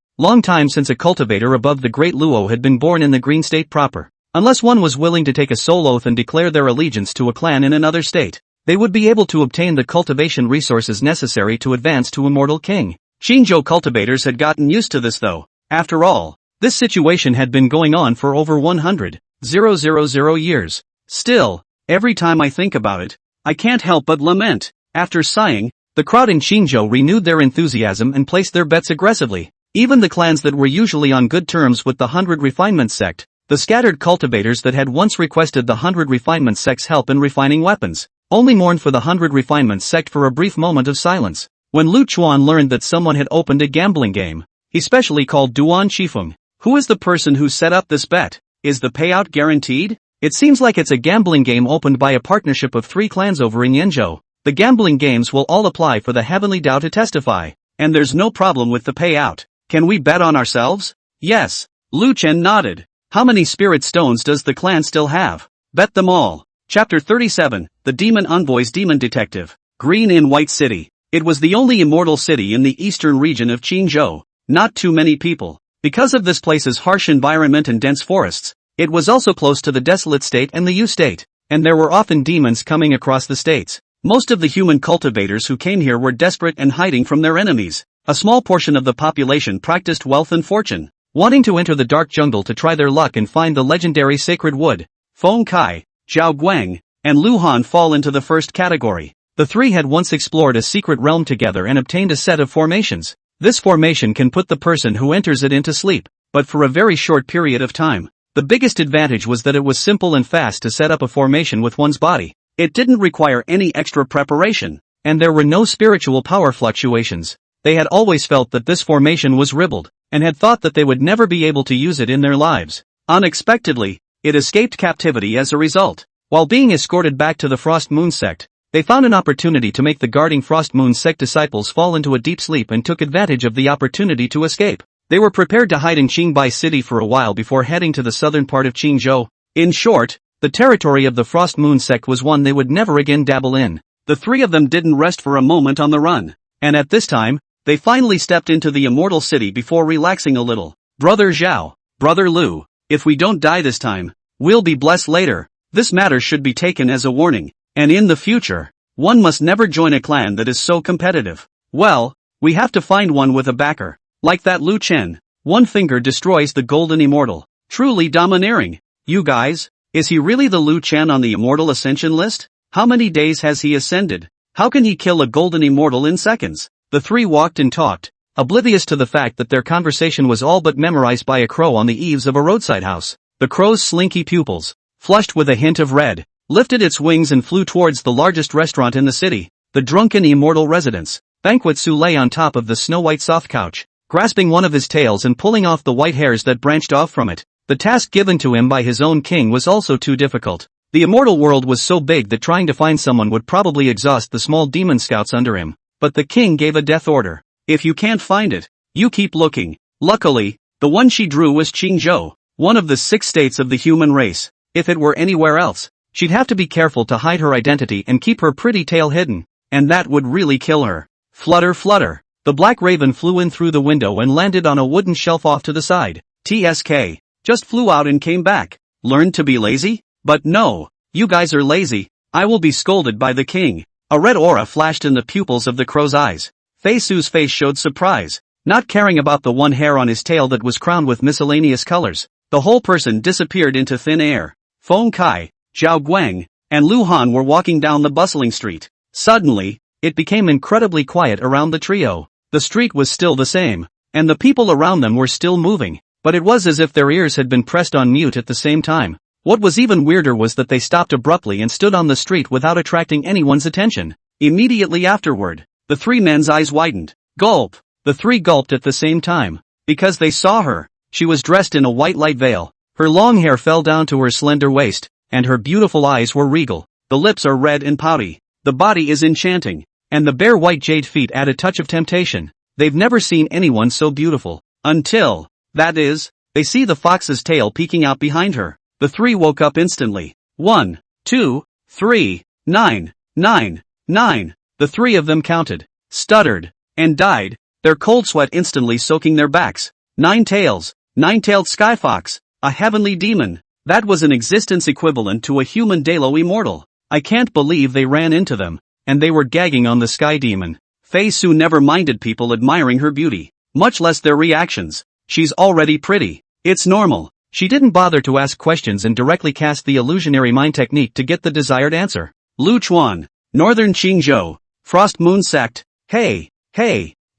time since a cultivator above the Great Luo had been born in the Green State proper. Unless one was willing to take a soul oath and declare their allegiance to a clan in another state, they would be able to obtain the cultivation resources necessary to advance to Immortal King. Qingzhou cultivators had gotten used to this though. After all, this situation had been going on for over 100,000 years. Still, every time I think about it, I can't help but lament. After sighing, the crowd in Qingzhou renewed their enthusiasm and placed their bets aggressively. Even the clans that were usually on good terms with the 100 Refinement sect, the scattered cultivators that had once requested the 100 Refinement sect's help in refining weapons, only mourned for the 100 Refinement sect for a brief moment of silence. When Lu Chuan learned that someone had opened a gambling game, especially called Duan Qifeng, who is the person who set up this bet? Is the payout guaranteed? It seems like it's a gambling game opened by a partnership of 3 clans over in Yanzhou. The gambling games will all apply for the Heavenly Dao to testify, and there's no problem with the payout. Can we bet on ourselves? Yes. Lu Chen nodded. How many spirit stones does the clan still have? Bet them all. Chapter 37, The Demon Envoy's Demon Detective. Green in White City. It was the only immortal city in the eastern region of Qingzhou. Not too many people. Because of this place's harsh environment and dense forests, it was also close to the Desolate State and the Yu State, and there were often demons coming across the states. Most of the human cultivators who came here were desperate and hiding from their enemies. A small portion of the population practiced wealth and fortune, wanting to enter the dark jungle to try their luck and find the legendary sacred wood. Feng Kai, Zhao Guang, and Lu Han fall into the first category. The 3 had once explored a secret realm together and obtained a set of formations. This formation can put the person who enters it into sleep, but for a very short period of time. The biggest advantage was that it was simple and fast to set up a formation with one's body. It didn't require any extra preparation, and there were no spiritual power fluctuations. They had always felt that this formation was ribald, and had thought that they would never be able to use it in their lives. Unexpectedly, it escaped captivity as a result. While being escorted back to the Frost Moon sect, they found an opportunity to make the guarding Frost Moon sect disciples fall into a deep sleep and took advantage of the opportunity to escape. They were prepared to hide in Qingbai City for a while before heading to the southern part of Qingzhou. In short, the territory of the Frost Moon sect was one they would never again dabble in. The 3 of them didn't rest for a moment on the run, and at this time, they finally stepped into the immortal city before relaxing a little. Brother Zhao, Brother Lu, if we don't die this time, we'll be blessed later. This matter should be taken as a warning, and in the future, one must never join a clan that is so competitive. Well, we have to find one with a backer, like that Lu Chen. One finger destroys the golden immortal. Truly domineering. You guys, is he really the Lu Chen on the immortal ascension list? How many days has he ascended? How can he kill a golden immortal in seconds? The 3 walked and talked, oblivious to the fact that their conversation was all but memorized by a crow on the eaves of a roadside house. The crow's slinky pupils, flushed with a hint of red, lifted its wings and flew towards the largest restaurant in the city, the drunken immortal residence. Banquet Su lay on top of the snow-white soft couch, grasping one of his tails and pulling off the white hairs that branched off from it. The task given to him by his own king was also too difficult. The immortal world was so big that trying to find someone would probably exhaust the small demon scouts under him. But the king gave a death order. If you can't find it, you keep looking. Luckily, the one she drew was Qingzhou, one of the 6 states of the human race. If it were anywhere else, she'd have to be careful to hide her identity and keep her pretty tail hidden, and that would really kill her. Flutter, flutter. The black raven flew in through the window and landed on a wooden shelf off to the side. TSK. Just flew out and came back. Learned to be lazy? But no, you guys are lazy. I will be scolded by the king. A red aura flashed in the pupils of the crow's eyes. Fei Su's face showed surprise, not caring about the one hair on his tail that was crowned with miscellaneous colors. The whole person disappeared into thin air. Feng Kai, Zhao Guang, and Lu Han were walking down the bustling street. Suddenly, it became incredibly quiet around the trio. The street was still the same, and the people around them were still moving, but it was as if their ears had been pressed on mute at the same time. What was even weirder was that they stopped abruptly and stood on the street without attracting anyone's attention. Immediately afterward, the 3 men's eyes widened. Gulp! The 3 gulped at the same time, because they saw her. She was dressed in a white light veil. Her long hair fell down to her slender waist, and her beautiful eyes were regal. The lips are red and pouty. The body is enchanting, and the bare white jade feet add a touch of temptation. They've never seen anyone so beautiful. Until, that is, they see the fox's tail peeking out behind her. The 3 woke up instantly. 1, 2, 3, 9, 9, 9. The 3 of them counted, stuttered, and died, their cold sweat instantly soaking their backs. 9 tails, 9-tailed skyfox, a heavenly demon. That was an existence equivalent to a human Dalo immortal. I can't believe they ran into them, and they were gagging on the sky demon. Fei Su never minded people admiring her beauty, much less their reactions. She's already pretty. It's normal. She didn't bother to ask questions and directly cast the illusionary mind technique to get the desired answer. Lu Chuan, Northern Qingzhou, Frost Moon Sect. Hey,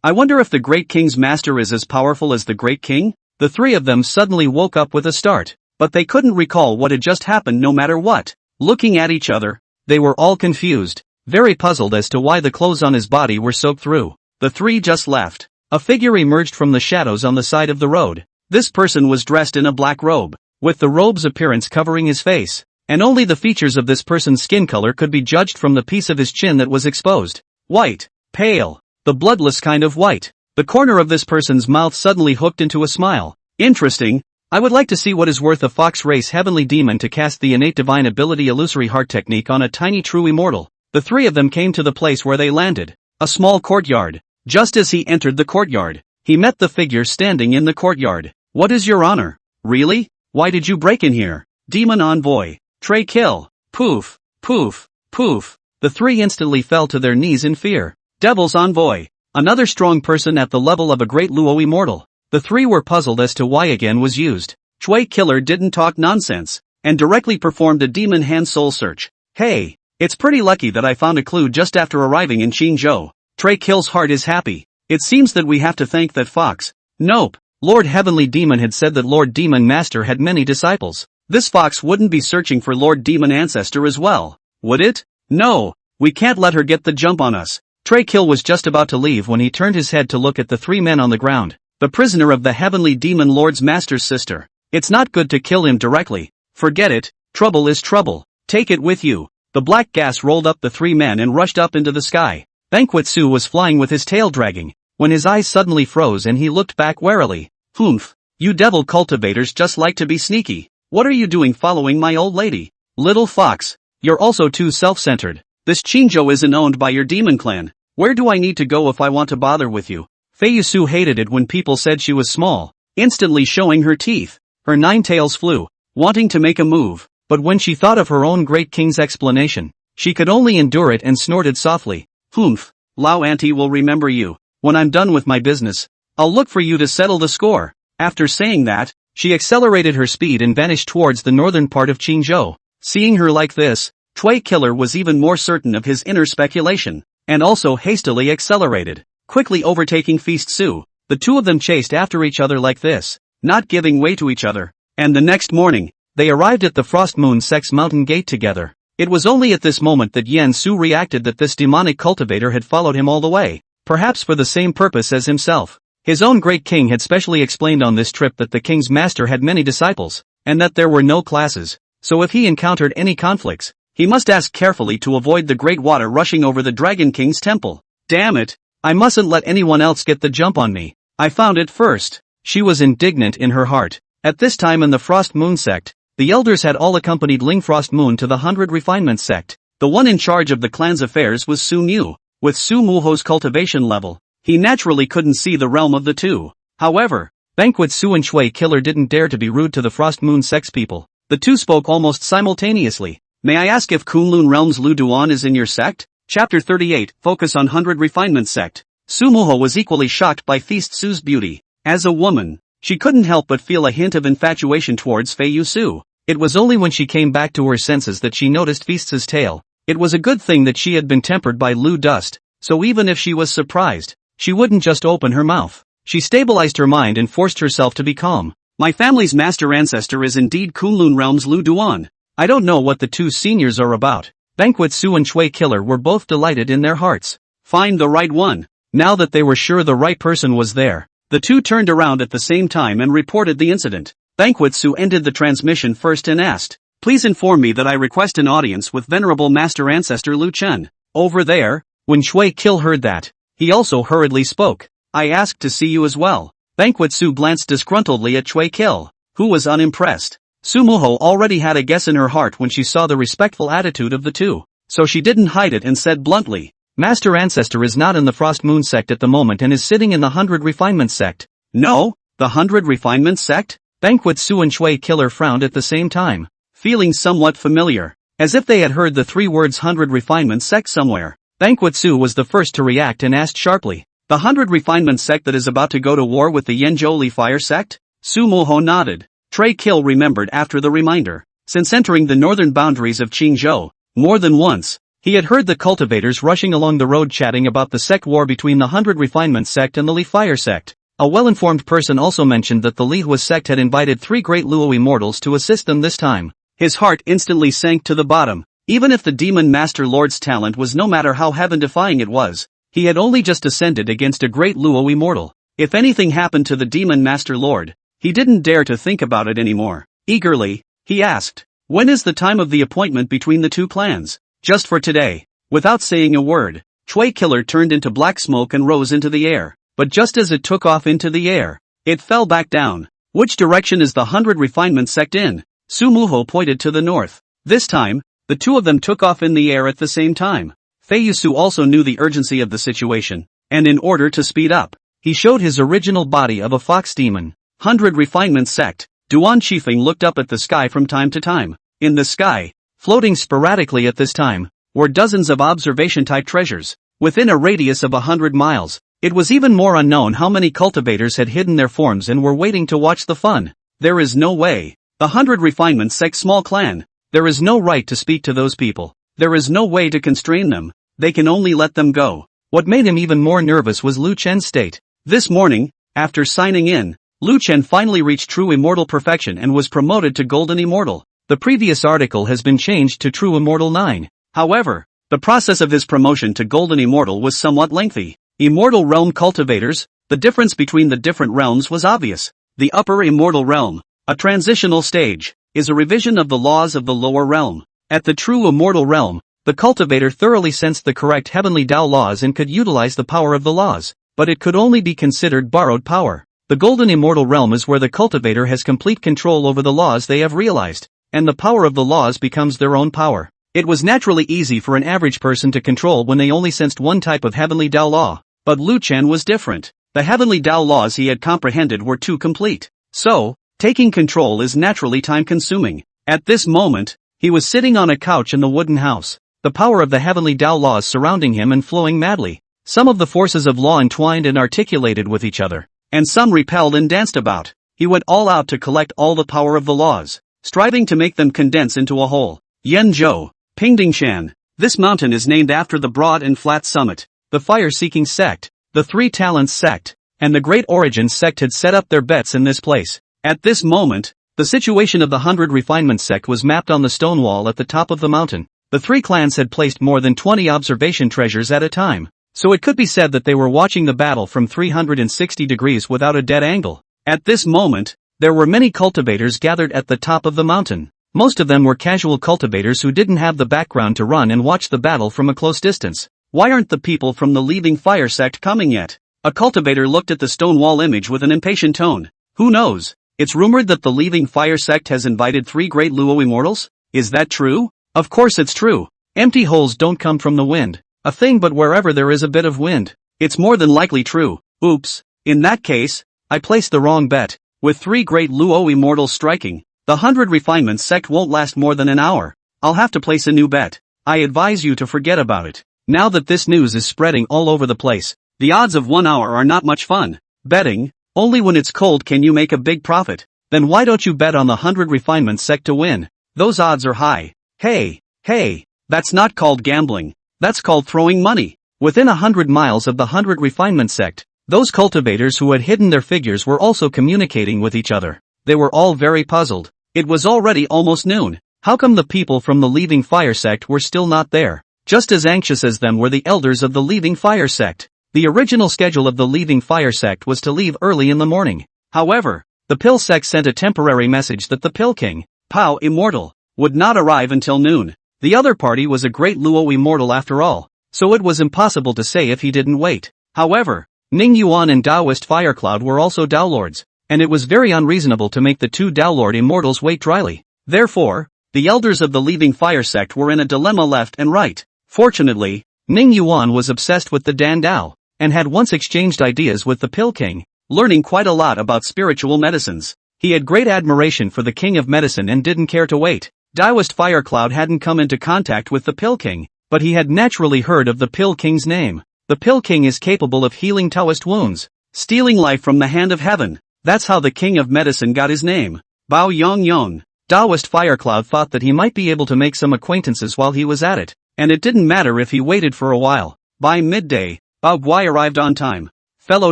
I wonder if the Great King's master is as powerful as the Great King? The 3 of them suddenly woke up with a start, but they couldn't recall what had just happened no matter what. Looking at each other, they were all confused, very puzzled as to why the clothes on his body were soaked through. The three just left. A figure emerged from the shadows on the side of the road. This person was dressed in a black robe, with the robe's appearance covering his face, and only the features of this person's skin color could be judged from the piece of his chin that was exposed. White. Pale. The bloodless kind of white. The corner of this person's mouth suddenly hooked into a smile. Interesting. I would like to see what is worth a fox race heavenly demon to cast the innate divine ability illusory heart technique on a tiny true immortal. The three of them came to the place where they landed. A small courtyard. Just as he entered the courtyard, he met the figure standing in the courtyard. What is your honor? Really? Why did you break in here? Demon envoy. Trey kill. Poof. Poof. Poof. The three instantly fell to their knees in fear. Devil's envoy. Another strong person at the level of a great Luo immortal. The three were puzzled as to why again was used. Shui Killer didn't talk nonsense, and directly performed a demon hand soul search. Hey, it's pretty lucky that I found a clue just after arriving in Qingzhou. Trey Kill's heart is happy. It seems that we have to thank that fox. Nope. Lord Heavenly Demon had said that Lord Demon Master had many disciples. This fox wouldn't be searching for Lord Demon Ancestor as well, would it? No, we can't let her get the jump on us. Trey Kill was just about to leave when he turned his head to look at the three men on the ground. The prisoner of the Heavenly Demon Lord's Master's sister. It's not good to kill him directly. Forget it, trouble is trouble. Take it with you. The black gas rolled up the three men and rushed up into the sky. Banquetsu was flying with his tail dragging, when his eyes suddenly froze and he looked back warily. Humph. You devil cultivators just like to be sneaky. What are you doing following my old lady? Little fox, you're also too self-centered. This Qingzhou isn't owned by your demon clan. Where do I need to go if I want to bother with you? Fei Yusu hated it when people said she was small, instantly showing her teeth. Her 9 tails flew, wanting to make a move, but when she thought of her own great king's explanation, she could only endure it and snorted softly. Humph, Lao Auntie will remember you. When I'm done with my business, I'll look for you to settle the score. After saying that, she accelerated her speed and vanished towards the northern part of Qingzhou. Seeing her like this, Shui Killer was even more certain of his inner speculation, and also hastily accelerated, quickly overtaking Feast Su. The two of them chased after each other like this, not giving way to each other, and the next morning, they arrived at the Frost Moon Sex Mountain Gate together. It was only at this moment that Yen Su reacted that this demonic cultivator had followed him all the way, perhaps for the same purpose as himself. His own great king had specially explained on this trip that the king's master had many disciples, and that there were no classes, so if he encountered any conflicts, he must ask carefully to avoid the great water rushing over the Dragon King's temple. Damn it, I mustn't let anyone else get the jump on me. I found it first. She was indignant in her heart. At this time in the Frost Moon sect, the elders had all accompanied Ling Frost Moon to the 100 Refinement sect. The one in charge of the clan's affairs was Su Mu. With Su Muho's cultivation level, he naturally couldn't see the realm of the two. However, Banquet Su and Shui Killer didn't dare to be rude to the Frost Moon sect's people. The two spoke almost simultaneously. May I ask if Kunlun Realm's Lu Duan is in your sect? Chapter 38, Focus on 100 Refinement Sect. Su Muho was equally shocked by Feast Su's beauty. As a woman, she couldn't help but feel a hint of infatuation towards Fei Yusu. It was only when she came back to her senses that she noticed Feast's tail. It was a good thing that she had been tempered by Lu Dust, so even if she was surprised, she wouldn't just open her mouth. She stabilized her mind and forced herself to be calm. My family's master ancestor is indeed Kunlun Realm's Lu Duan. I don't know what the two seniors are about. Banquet Su and Shui Killer were both delighted in their hearts. Find the right one. Now that they were sure the right person was there, the two turned around at the same time and reported the incident. Banquet Su ended the transmission first and asked, please inform me that I request an audience with Venerable Master Ancestor Lu Chen. Over there. When Shui Kill heard that, he also hurriedly spoke. I asked to see you as well. Banquet Su glanced disgruntledly at Shui Kill, who was unimpressed. Su Muho already had a guess in her heart when she saw the respectful attitude of the two, so she didn't hide it and said bluntly, Master Ancestor is not in the Frost Moon sect at the moment and is sitting in the 100 Refinement sect. No? The 100 Refinement sect? Banquet Su and Shui Killer frowned at the same time, feeling somewhat familiar, as if they had heard the three words 100 Refinement sect somewhere. Banquet Su was the first to react and asked sharply, the 100 Refinement sect that is about to go to war with the Yenzhou Fire sect? Su Muho nodded. Trey Kill remembered after the reminder. Since entering the northern boundaries of Qingzhou, more than once, he had heard the cultivators rushing along the road chatting about the sect war between the 100 Refinement sect and the Li Fire sect. A well-informed person also mentioned that the Li Hua sect had invited 3 great Luo immortals to assist them this time. His heart instantly sank to the bottom. Even if the Demon Master Lord's talent was no matter how heaven-defying it was, He had only just ascended against a great Luo immortal. If anything happened to the Demon Master Lord, he didn't dare to think about it anymore. Eagerly, he asked, "When is the time of the appointment between the two clans?" "Just for today." Without saying a word, Chui Killer turned into black smoke and rose into the air. But just as it took off into the air, it fell back down. "Which direction is the 100 Refinement sect in?" Su Muho pointed to the north. This time, the two of them took off in the air at the same time. Feiyusu also knew the urgency of the situation, and in order to speed up, he showed his original body of a fox demon. 100 Refinement sect. Duan Qifeng looked up at the sky from time to time. In the sky, floating sporadically at this time, were dozens of observation-type treasures. Within a radius of 100 miles, it was even more unknown how many cultivators had hidden their forms and were waiting to watch the fun. There is no way. The 100 Refinement sect small clan. There is no right to speak to those people. There is no way to constrain them. They can only let them go. What made him even more nervous was Lu Chen's state. This morning, after signing in, Lu Chen finally reached true immortal perfection and was promoted to Golden Immortal. The previous article has been changed to True Immortal 9. However, the process of his promotion to Golden Immortal was somewhat lengthy. Immortal Realm cultivators, the difference between the different realms was obvious. The Upper Immortal Realm, a transitional stage, is a revision of the laws of the lower realm. At the True Immortal Realm, the cultivator thoroughly sensed the correct heavenly Tao laws and could utilize the power of the laws, but it could only be considered borrowed power. The Golden Immortal Realm is where the cultivator has complete control over the laws they have realized, and the power of the laws becomes their own power. It was naturally easy for an average person to control when they only sensed one type of heavenly Tao law, but Lu Chen was different. The heavenly Tao laws he had comprehended were too complete. So, taking control is naturally time-consuming. At this moment, he was sitting on a couch in the wooden house, the power of the heavenly Tao laws surrounding him and flowing madly. Some of the forces of law entwined and articulated with each other, and some repelled and danced about. He went all out to collect all the power of the laws, striving to make them condense into a whole. Yenzhou, Pingdingshan. This mountain is named after the broad and flat summit. The fire-seeking sect, the Three Talents sect, and the Great Origins sect had set up their bets in this place. At this moment, the situation of the 100 Refinement sect was mapped on the stone wall at the top of the mountain. The three clans had placed more than 20 observation treasures at a time, so it could be said that they were watching the battle from 360 degrees without a dead angle. At this moment, there were many cultivators gathered at the top of the mountain. Most of them were casual cultivators who didn't have the background to run and watch the battle from a close distance. Why aren't the people from the Leaving Fire sect coming yet? A cultivator looked at the stone wall image with an impatient tone. Who knows? It's rumored that the Leaving Fire sect has invited 3 great Luo immortals? Is that true? Of course it's true. Empty holes don't come from the wind. A thing but wherever there is a bit of wind, it's more than likely true. Oops. In that case, I placed the wrong bet. With 3 great Luo immortals striking, the 100 Refinement sect won't last more than an hour. I'll have to place a new bet. I advise you to forget about it. Now that this news is spreading all over the place, the odds of 1 hour are not much fun. Betting, only when it's cold can you make a big profit. Then why don't you bet on the 100 Refinement sect to win? Those odds are high. Hey, that's not called gambling. That's called throwing money. Within 100 miles of the 100 Refinement sect, those cultivators who had hidden their figures were also communicating with each other. They were all very puzzled. It was already almost noon. How come the people from the Leaving Fire sect were still not there? Just as anxious as them were the elders of the Leaving Fire sect. The original schedule of the Leaving Fire sect was to leave early in the morning. However, the Pill sect sent a temporary message that the Pill King, Pao Immortal, would not arrive until noon. The other party was a great Luo Immortal after all, so it was impossible to say if he didn't wait. However, Ning Yuan and Taoist Firecloud were also Tao Lords, and it was very unreasonable to make the 2 Tao Lord Immortals wait dryly. Therefore, the elders of the Leaving Fire sect were in a dilemma left and right. Fortunately, Ning Yuan was obsessed with the Dan Dao, and had once exchanged ideas with the Pill King, learning quite a lot about spiritual medicines. He had great admiration for the King of Medicine and didn't care to wait. Taoist Firecloud hadn't come into contact with the Pill King, but he had naturally heard of the Pill King's name. The Pill King is capable of healing Taoist wounds, stealing life from the hand of heaven. That's how the King of Medicine got his name. Bao Yong. Taoist Firecloud thought that he might be able to make some acquaintances while he was at it, and it didn't matter if he waited for a while. By midday, Bao Guai arrived on time. Fellow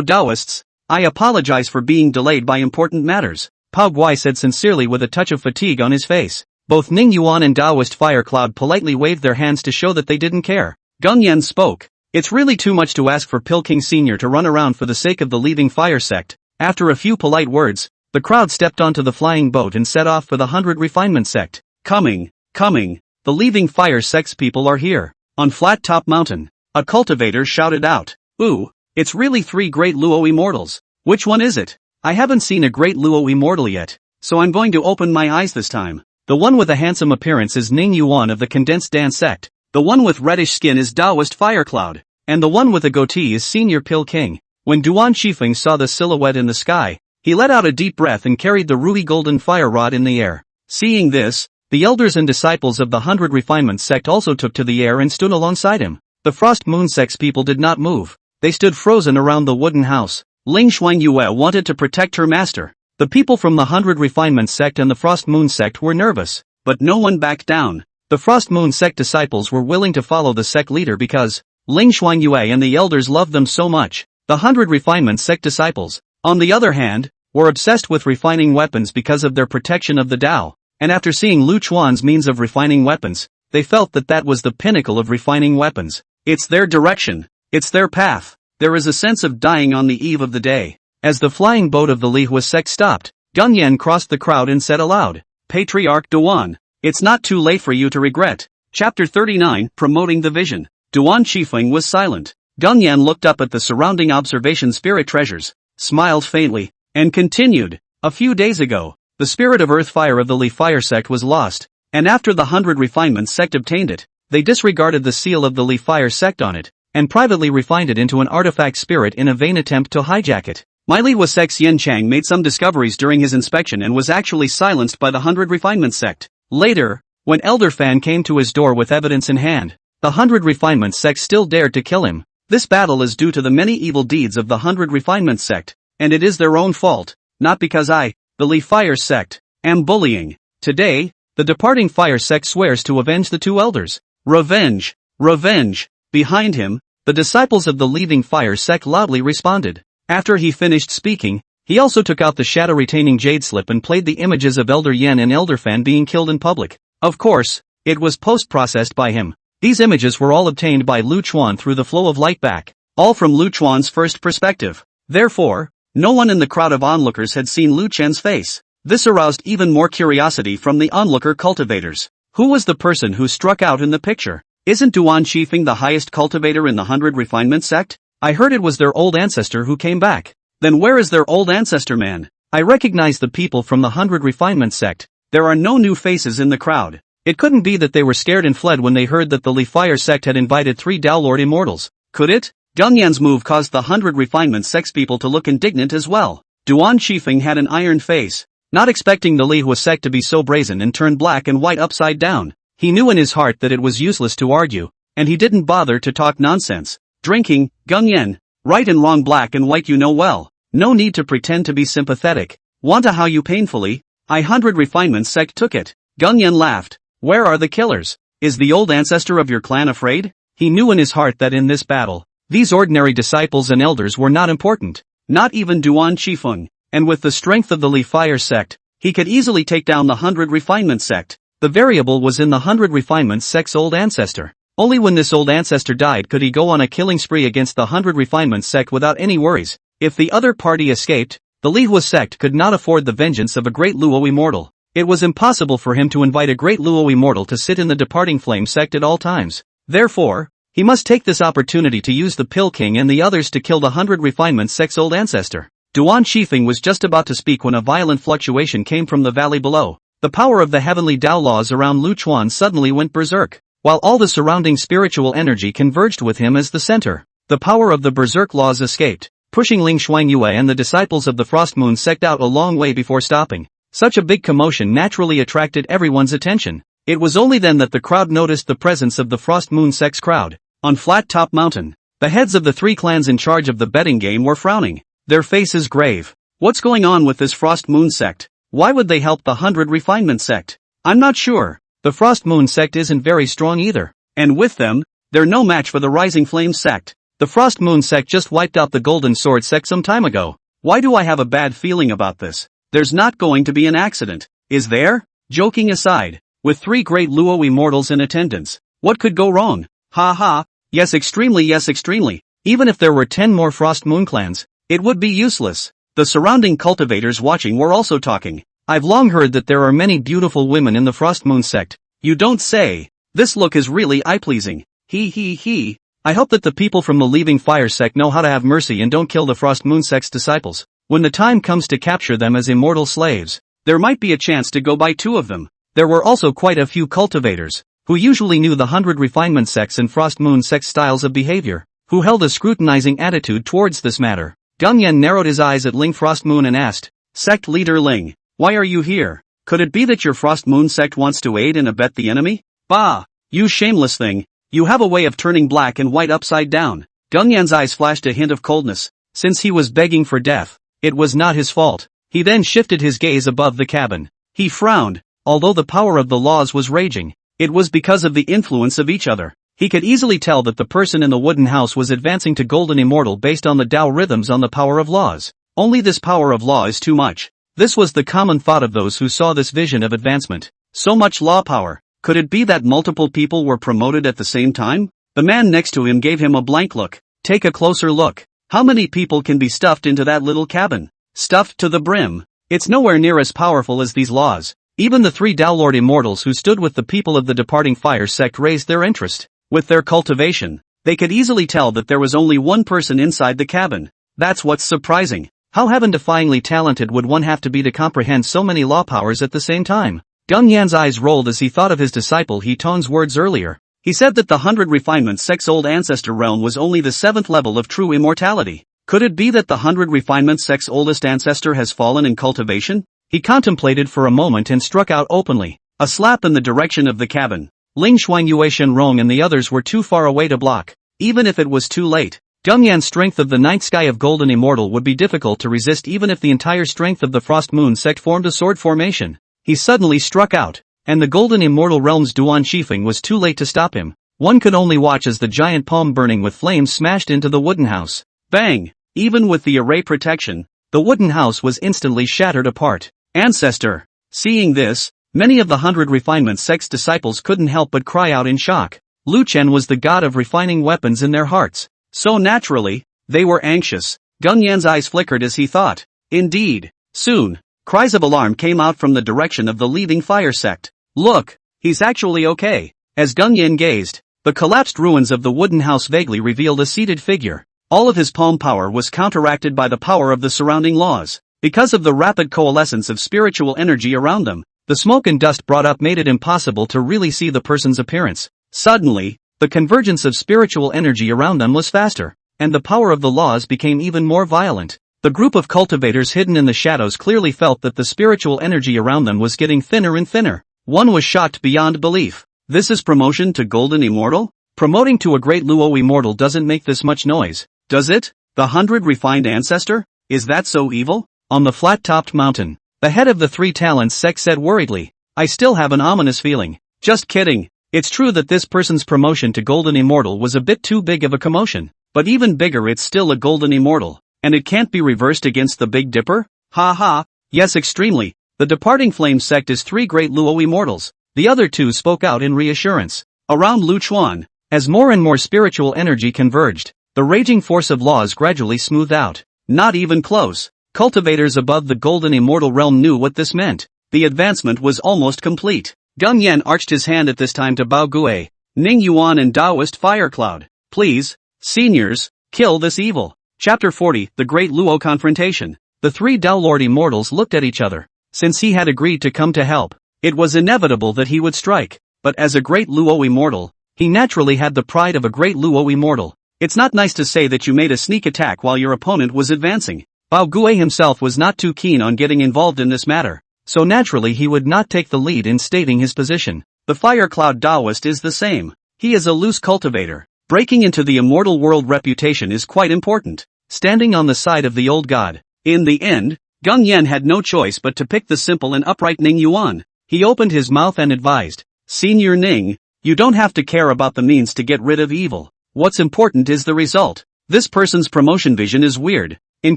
Taoists, I apologize for being delayed by important matters, Pao Guai said sincerely with a touch of fatigue on his face. Both Ning Yuan and Taoist Firecloud politely waved their hands to show that they didn't care. Gung Yan spoke. It's really too much to ask for Pilking Sr. to run around for the sake of the leaving fire sect. After a few polite words, the crowd stepped onto the flying boat and set off for the 100 Refinement sect. Coming. The leaving fire sect's people are here. On Flat Top Mountain, a cultivator shouted out, "Ooh, it's really 3 great Luo immortals. Which one is it? I haven't seen a great Luo immortal yet, so I'm going to open my eyes this time." The one with a handsome appearance is Ning Yuan of the Condensed Dance sect. The one with reddish skin is Taoist Firecloud. And the one with a goatee is Senior Pill King. When Duan Shifeng saw the silhouette in the sky, he let out a deep breath and carried the ruby golden fire rod in the air. Seeing this, the elders and disciples of the 100 Refinement sect also took to the air and stood alongside him. The Frost Moon sect's people did not move. They stood frozen around the wooden house. Ling Xuanyue wanted to protect her master. The people from the 100 Refinement sect and the Frost Moon sect were nervous, but no one backed down. The Frost Moon sect disciples were willing to follow the sect leader because Ling Xuanyue and the elders loved them so much. The 100 Refinement sect disciples, on the other hand, were obsessed with refining weapons because of their protection of the Tao. And after seeing Lu Chuan's means of refining weapons, they felt that that was the pinnacle of refining weapons. It's their direction. It's their path. There is a sense of dying on the eve of the day. As the flying boat of the Lihua sect stopped, Gunyan crossed the crowd and said aloud, "Patriarch Duan, it's not too late for you to regret." Chapter 39, Promoting the Vision. Duan Shifeng was silent. Gunyan looked up at the surrounding observation spirit treasures, smiled faintly, and continued, "A few days ago, the spirit of earth fire of the Li Fire sect was lost, and after the 100 Refinement sect obtained it, they disregarded the seal of the Li Fire sect on it, and privately refined it into an artifact spirit in a vain attempt to hijack it. My Lihua sect's Yin Chang made some discoveries during his inspection and was actually silenced by the 100 Refinement sect. Later, when Elder Fan came to his door with evidence in hand, the 100 Refinement sect still dared to kill him. This battle is due to the many evil deeds of the 100 Refinement sect, and it is their own fault, not because I, the Li Fire sect, am bullying. Today, the departing Fire sect swears to avenge the 2 elders. Revenge! Revenge! Behind him, the disciples of the leaving Fire sect loudly responded. After he finished speaking, he also took out the shadow-retaining jade slip and played the images of Elder Yen and Elder Fan being killed in public. Of course, it was post-processed by him. These images were all obtained by Lu Chuan through the flow of light back, all from Lu Chuan's first perspective. Therefore, no one in the crowd of onlookers had seen Lu Chen's face. This aroused even more curiosity from the onlooker cultivators. Who was the person who struck out in the picture? Isn't Duan Shifeng the highest cultivator in the 100 Refinement sect? I heard it was their old ancestor who came back. Then where is their old ancestor man? I recognize the people from the 100 Refinement sect. There are no new faces in the crowd. It couldn't be that they were scared and fled when they heard that the Li Fire sect had invited 3 Daolord immortals. Could it? Gunyan's move caused the 100 Refinement sect's people to look indignant as well. Duan Shifeng had an iron face, not expecting the Lihua sect to be so brazen and turn black and white upside down. He knew in his heart that it was useless to argue, and he didn't bother to talk nonsense. Drinking, Gunyan, right and wrong, black and white, you know well. No need to pretend to be sympathetic. Want to how you painfully? 100 Refinement sect took it. Gunyan laughed. Where are the killers? Is the old ancestor of your clan afraid? He knew in his heart that in this battle, these ordinary disciples and elders were not important. Not even Duan Shifeng. And with the strength of the Li Fire sect, he could easily take down the 100 Refinement sect. The variable was in the 100 Refinement sect's old ancestor. Only when this old ancestor died could he go on a killing spree against the 100 Refinement sect without any worries. If the other party escaped, the Lihua sect could not afford the vengeance of a great Luo immortal. It was impossible for him to invite a great Luo immortal to sit in the departing flame sect at all times. Therefore, he must take this opportunity to use the Pill King and the others to kill the 100 Refinement sect's old ancestor. Duan Shifeng was just about to speak when a violent fluctuation came from the valley below. The power of the heavenly Tao laws around Lu Chuan suddenly went berserk, while all the surrounding spiritual energy converged with him as the center. The power of the berserk laws escaped, pushing Ling Xuanyue and the disciples of the Frost Moon sect out a long way before stopping. Such a big commotion naturally attracted everyone's attention. It was only then that the crowd noticed the presence of the Frost Moon sect's crowd. On Flat Top Mountain, the heads of the 3 clans in charge of the betting game were frowning, their faces grave. What's going on with this Frost Moon sect? Why would they help the 100 Refinement sect? I'm not sure. The Frost Moon sect isn't very strong either. And with them, they're no match for the Rising Flame sect. The Frost Moon sect just wiped out the Golden Sword sect some time ago. Why do I have a bad feeling about this? There's not going to be an accident, is there? Joking aside, with 3 great Luo immortals in attendance, what could go wrong? Ha ha, Yes, extremely. Even if there were 10 more Frost Moon clans, it would be useless. The surrounding cultivators watching were also talking. I've long heard that there are many beautiful women in the Frost Moon sect. You don't say. This look is really eye-pleasing. He. I hope that the people from the Leaving Fire sect know how to have mercy and don't kill the Frost Moon sect's disciples. When the time comes to capture them as immortal slaves, there might be a chance to go by 2 of them. There were also quite a few cultivators, who usually knew the 100 refinement sects and Frost Moon sect styles of behavior, who held a scrutinizing attitude towards this matter. Gung Yan narrowed his eyes at Ling Frost Moon and asked, Sect Leader Ling, why are you here? Could it be that your Frost Moon sect wants to aid and abet the enemy? Bah! You shameless thing, you have a way of turning black and white upside down. Gung Yan's eyes flashed a hint of coldness. Since he was begging for death, it was not his fault. He then shifted his gaze above the cabin. He frowned. Although the power of the laws was raging, it was because of the influence of each other. He could easily tell that the person in the wooden house was advancing to golden immortal based on the Tao rhythms on the power of laws. Only this power of law is too much. This was the common thought of those who saw this vision of advancement. So much law power. Could it be that multiple people were promoted at the same time? The man next to him gave him a blank look. Take a closer look. How many people can be stuffed into that little cabin? Stuffed to the brim. It's nowhere near as powerful as these laws. Even the 3 Tao Lord immortals who stood with the people of the departing fire sect raised their interest. With their cultivation, they could easily tell that there was only one person inside the cabin. That's what's surprising. How heaven-defyingly talented would one have to be to comprehend so many law powers at the same time? Gung Yan's eyes rolled as he thought of his disciple He Tong's words earlier. He said that the 100 refinement sect's old ancestor realm was only the 7th level of true immortality. Could it be that the 100 refinement sect's oldest ancestor has fallen in cultivation? He contemplated for a moment and struck out openly. A slap in the direction of the cabin. Ling Xuan Yue Shenrong and the others were too far away to block. Even if it was too late, Gung Yan's strength of the 9th sky of golden immortal would be difficult to resist even if the entire strength of the Frost Moon sect formed a sword formation. He suddenly struck out, and the golden immortal realm's Duan Shifeng was too late to stop him. One could only watch as the giant palm burning with flames smashed into the wooden house. Bang! Even with the array protection, the wooden house was instantly shattered apart. Ancestor! Seeing this, many of the 100 refinement sect's disciples couldn't help but cry out in shock. Lu Chen was the god of refining weapons in their hearts. So naturally, they were anxious. Gung Yan's eyes flickered as he thought. Indeed. Soon, cries of alarm came out from the direction of the Leaving Fire sect. Look, he's actually okay. As Gung Yan gazed, the collapsed ruins of the wooden house vaguely revealed a seated figure. All of his palm power was counteracted by the power of the surrounding laws. Because of the rapid coalescence of spiritual energy around them, the smoke and dust brought up made it impossible to really see the person's appearance. Suddenly, the convergence of spiritual energy around them was faster, and the power of the laws became even more violent. The group of cultivators hidden in the shadows clearly felt that the spiritual energy around them was getting thinner and thinner. One was shocked beyond belief. This is promotion to Golden Immortal? Promoting to a great Luo Immortal doesn't make this much noise, does it? The 100 refined ancestor? Is that so evil? On the flat-topped mountain, the head of the 3 talents sect said worriedly, I still have an ominous feeling. Just kidding. It's true that this person's promotion to Golden Immortal was a bit too big of a commotion, but even bigger it's still a Golden Immortal, and it can't be reversed against the Big Dipper? Ha ha, yes extremely. The departing flame sect is 3 great Luo Immortals. The other 2 spoke out in reassurance. Around Lu Chuan, as more and more spiritual energy converged, the raging force of laws gradually smoothed out. Not even close. Cultivators above the Golden Immortal realm knew what this meant. The advancement was almost complete. Gung Yan arched his hand at this time to Bao Gui, Ning Yuan and Taoist Fire Cloud. Please, seniors, kill this evil. Chapter 40, The Great Luo Confrontation. The 3 Tao Lord Immortals looked at each other. Since he had agreed to come to help, it was inevitable that he would strike. But as a great Luo Immortal, he naturally had the pride of a great Luo Immortal. It's not nice to say that you made a sneak attack while your opponent was advancing. Bao Gui himself was not too keen on getting involved in this matter, so naturally he would not take the lead in stating his position. The Fire Cloud Taoist is the same. He is a loose cultivator. Breaking into the immortal world reputation is quite important. Standing on the side of the old god. In the end, Gung Yan had no choice but to pick the simple and upright Ning Yuan. He opened his mouth and advised, Senior Ning, you don't have to care about the means to get rid of evil. What's important is the result. This person's promotion vision is weird. In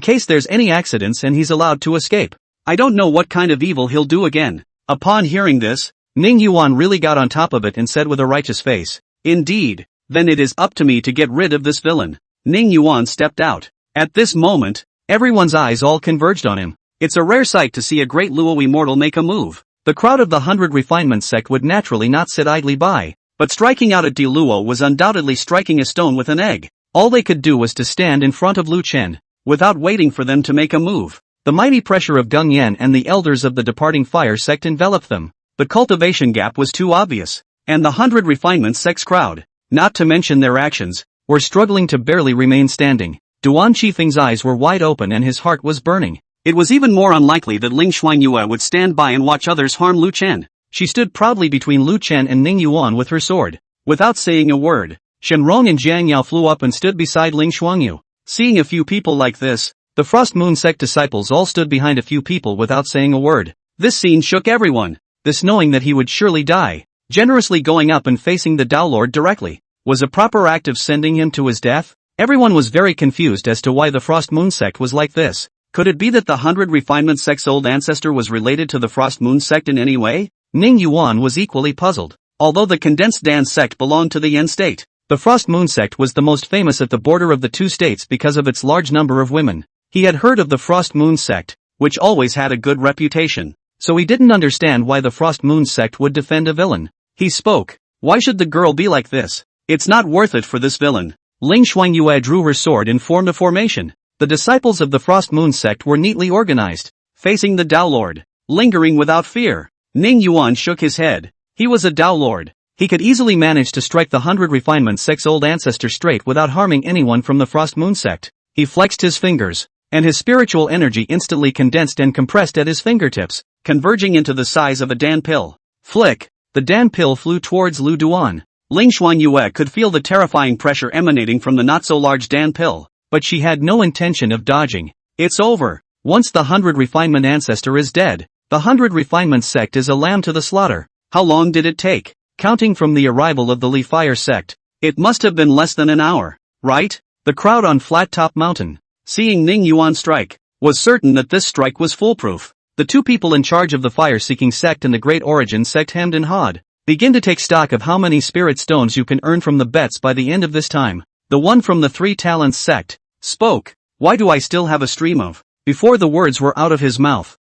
case there's any accidents and he's allowed to escape, I don't know what kind of evil he'll do again. Upon hearing this, Ning Yuan really got on top of it and said with a righteous face, Indeed, Then it is up to me to get rid of this villain. Ning Yuan stepped out. At this moment, everyone's eyes all converged on him. It's a rare sight to see a great Luo immortal make a move. The crowd of the 100 Refinement sect would naturally not sit idly by, but striking out at Di Luo was undoubtedly striking a stone with an egg. All they could do was to stand in front of Lu Chen, without waiting for them to make a move. The mighty pressure of Gung Yan and the elders of the departing fire sect enveloped them. The cultivation gap was too obvious, and the 100 Refinement sect's crowd, not to mention their actions, were struggling to barely remain standing. Duan Qifeng's eyes were wide open and his heart was burning. It was even more unlikely that Ling Xuanyue would stand by and watch others harm Lu Chen. She stood proudly between Lu Chen and Ning Yuan with her sword. Without saying a word, Shenrong and Jiang Yao flew up and stood beside Ling Xuanyue. Seeing a few people like this, the Frost Moon sect disciples all stood behind a few people without saying a word. This scene shook everyone. This knowing that he would surely die, generously going up and facing the Tao Lord directly, was a proper act of sending him to his death? Everyone was very confused as to why the Frost Moon sect was like this. Could it be that the 100 Refinement sect's old ancestor was related to the Frost Moon sect in any way? Ning Yuan was equally puzzled. Although the Condensed Dan sect belonged to the Yen state, the Frost Moon sect was the most famous at the border of the two states because of its large number of women. He had heard of the Frost Moon sect, which always had a good reputation, so he didn't understand why the Frost Moon sect would defend a villain. He spoke. Why should the girl be like this? It's not worth it for this villain. Ling Xuanyue drew her sword and formed a formation. The disciples of the Frost Moon sect were neatly organized, facing the Tao Lord, lingering without fear. Ning Yuan shook his head. He was a Tao Lord. He could easily manage to strike the 100 Refinement sect's old ancestor straight without harming anyone from the Frost Moon sect. He flexed his fingers, and his spiritual energy instantly condensed and compressed at his fingertips, converging into the size of a Dan pill. Flick! The Dan pill flew towards Lu Duan. Ling Xuanyue could feel the terrifying pressure emanating from the not-so-large Dan pill, but she had no intention of dodging. It's over. Once the 100 Refinement ancestor is dead, the 100 Refinement sect is a lamb to the slaughter. How long did it take? Counting from the arrival of the Li Fire sect, it must have been less than an hour, right? The crowd on Flat Top Mountain, seeing Ning Yuan strike, was certain that this strike was foolproof. The two people in charge of the fire-seeking sect and the Great Origin sect hemmed and hawed. Begin to take stock of how many spirit stones you can earn from the bets by the end of this time. The one from the Three Talents sect spoke. Why do I still have a stream of? Before the words were out of his mouth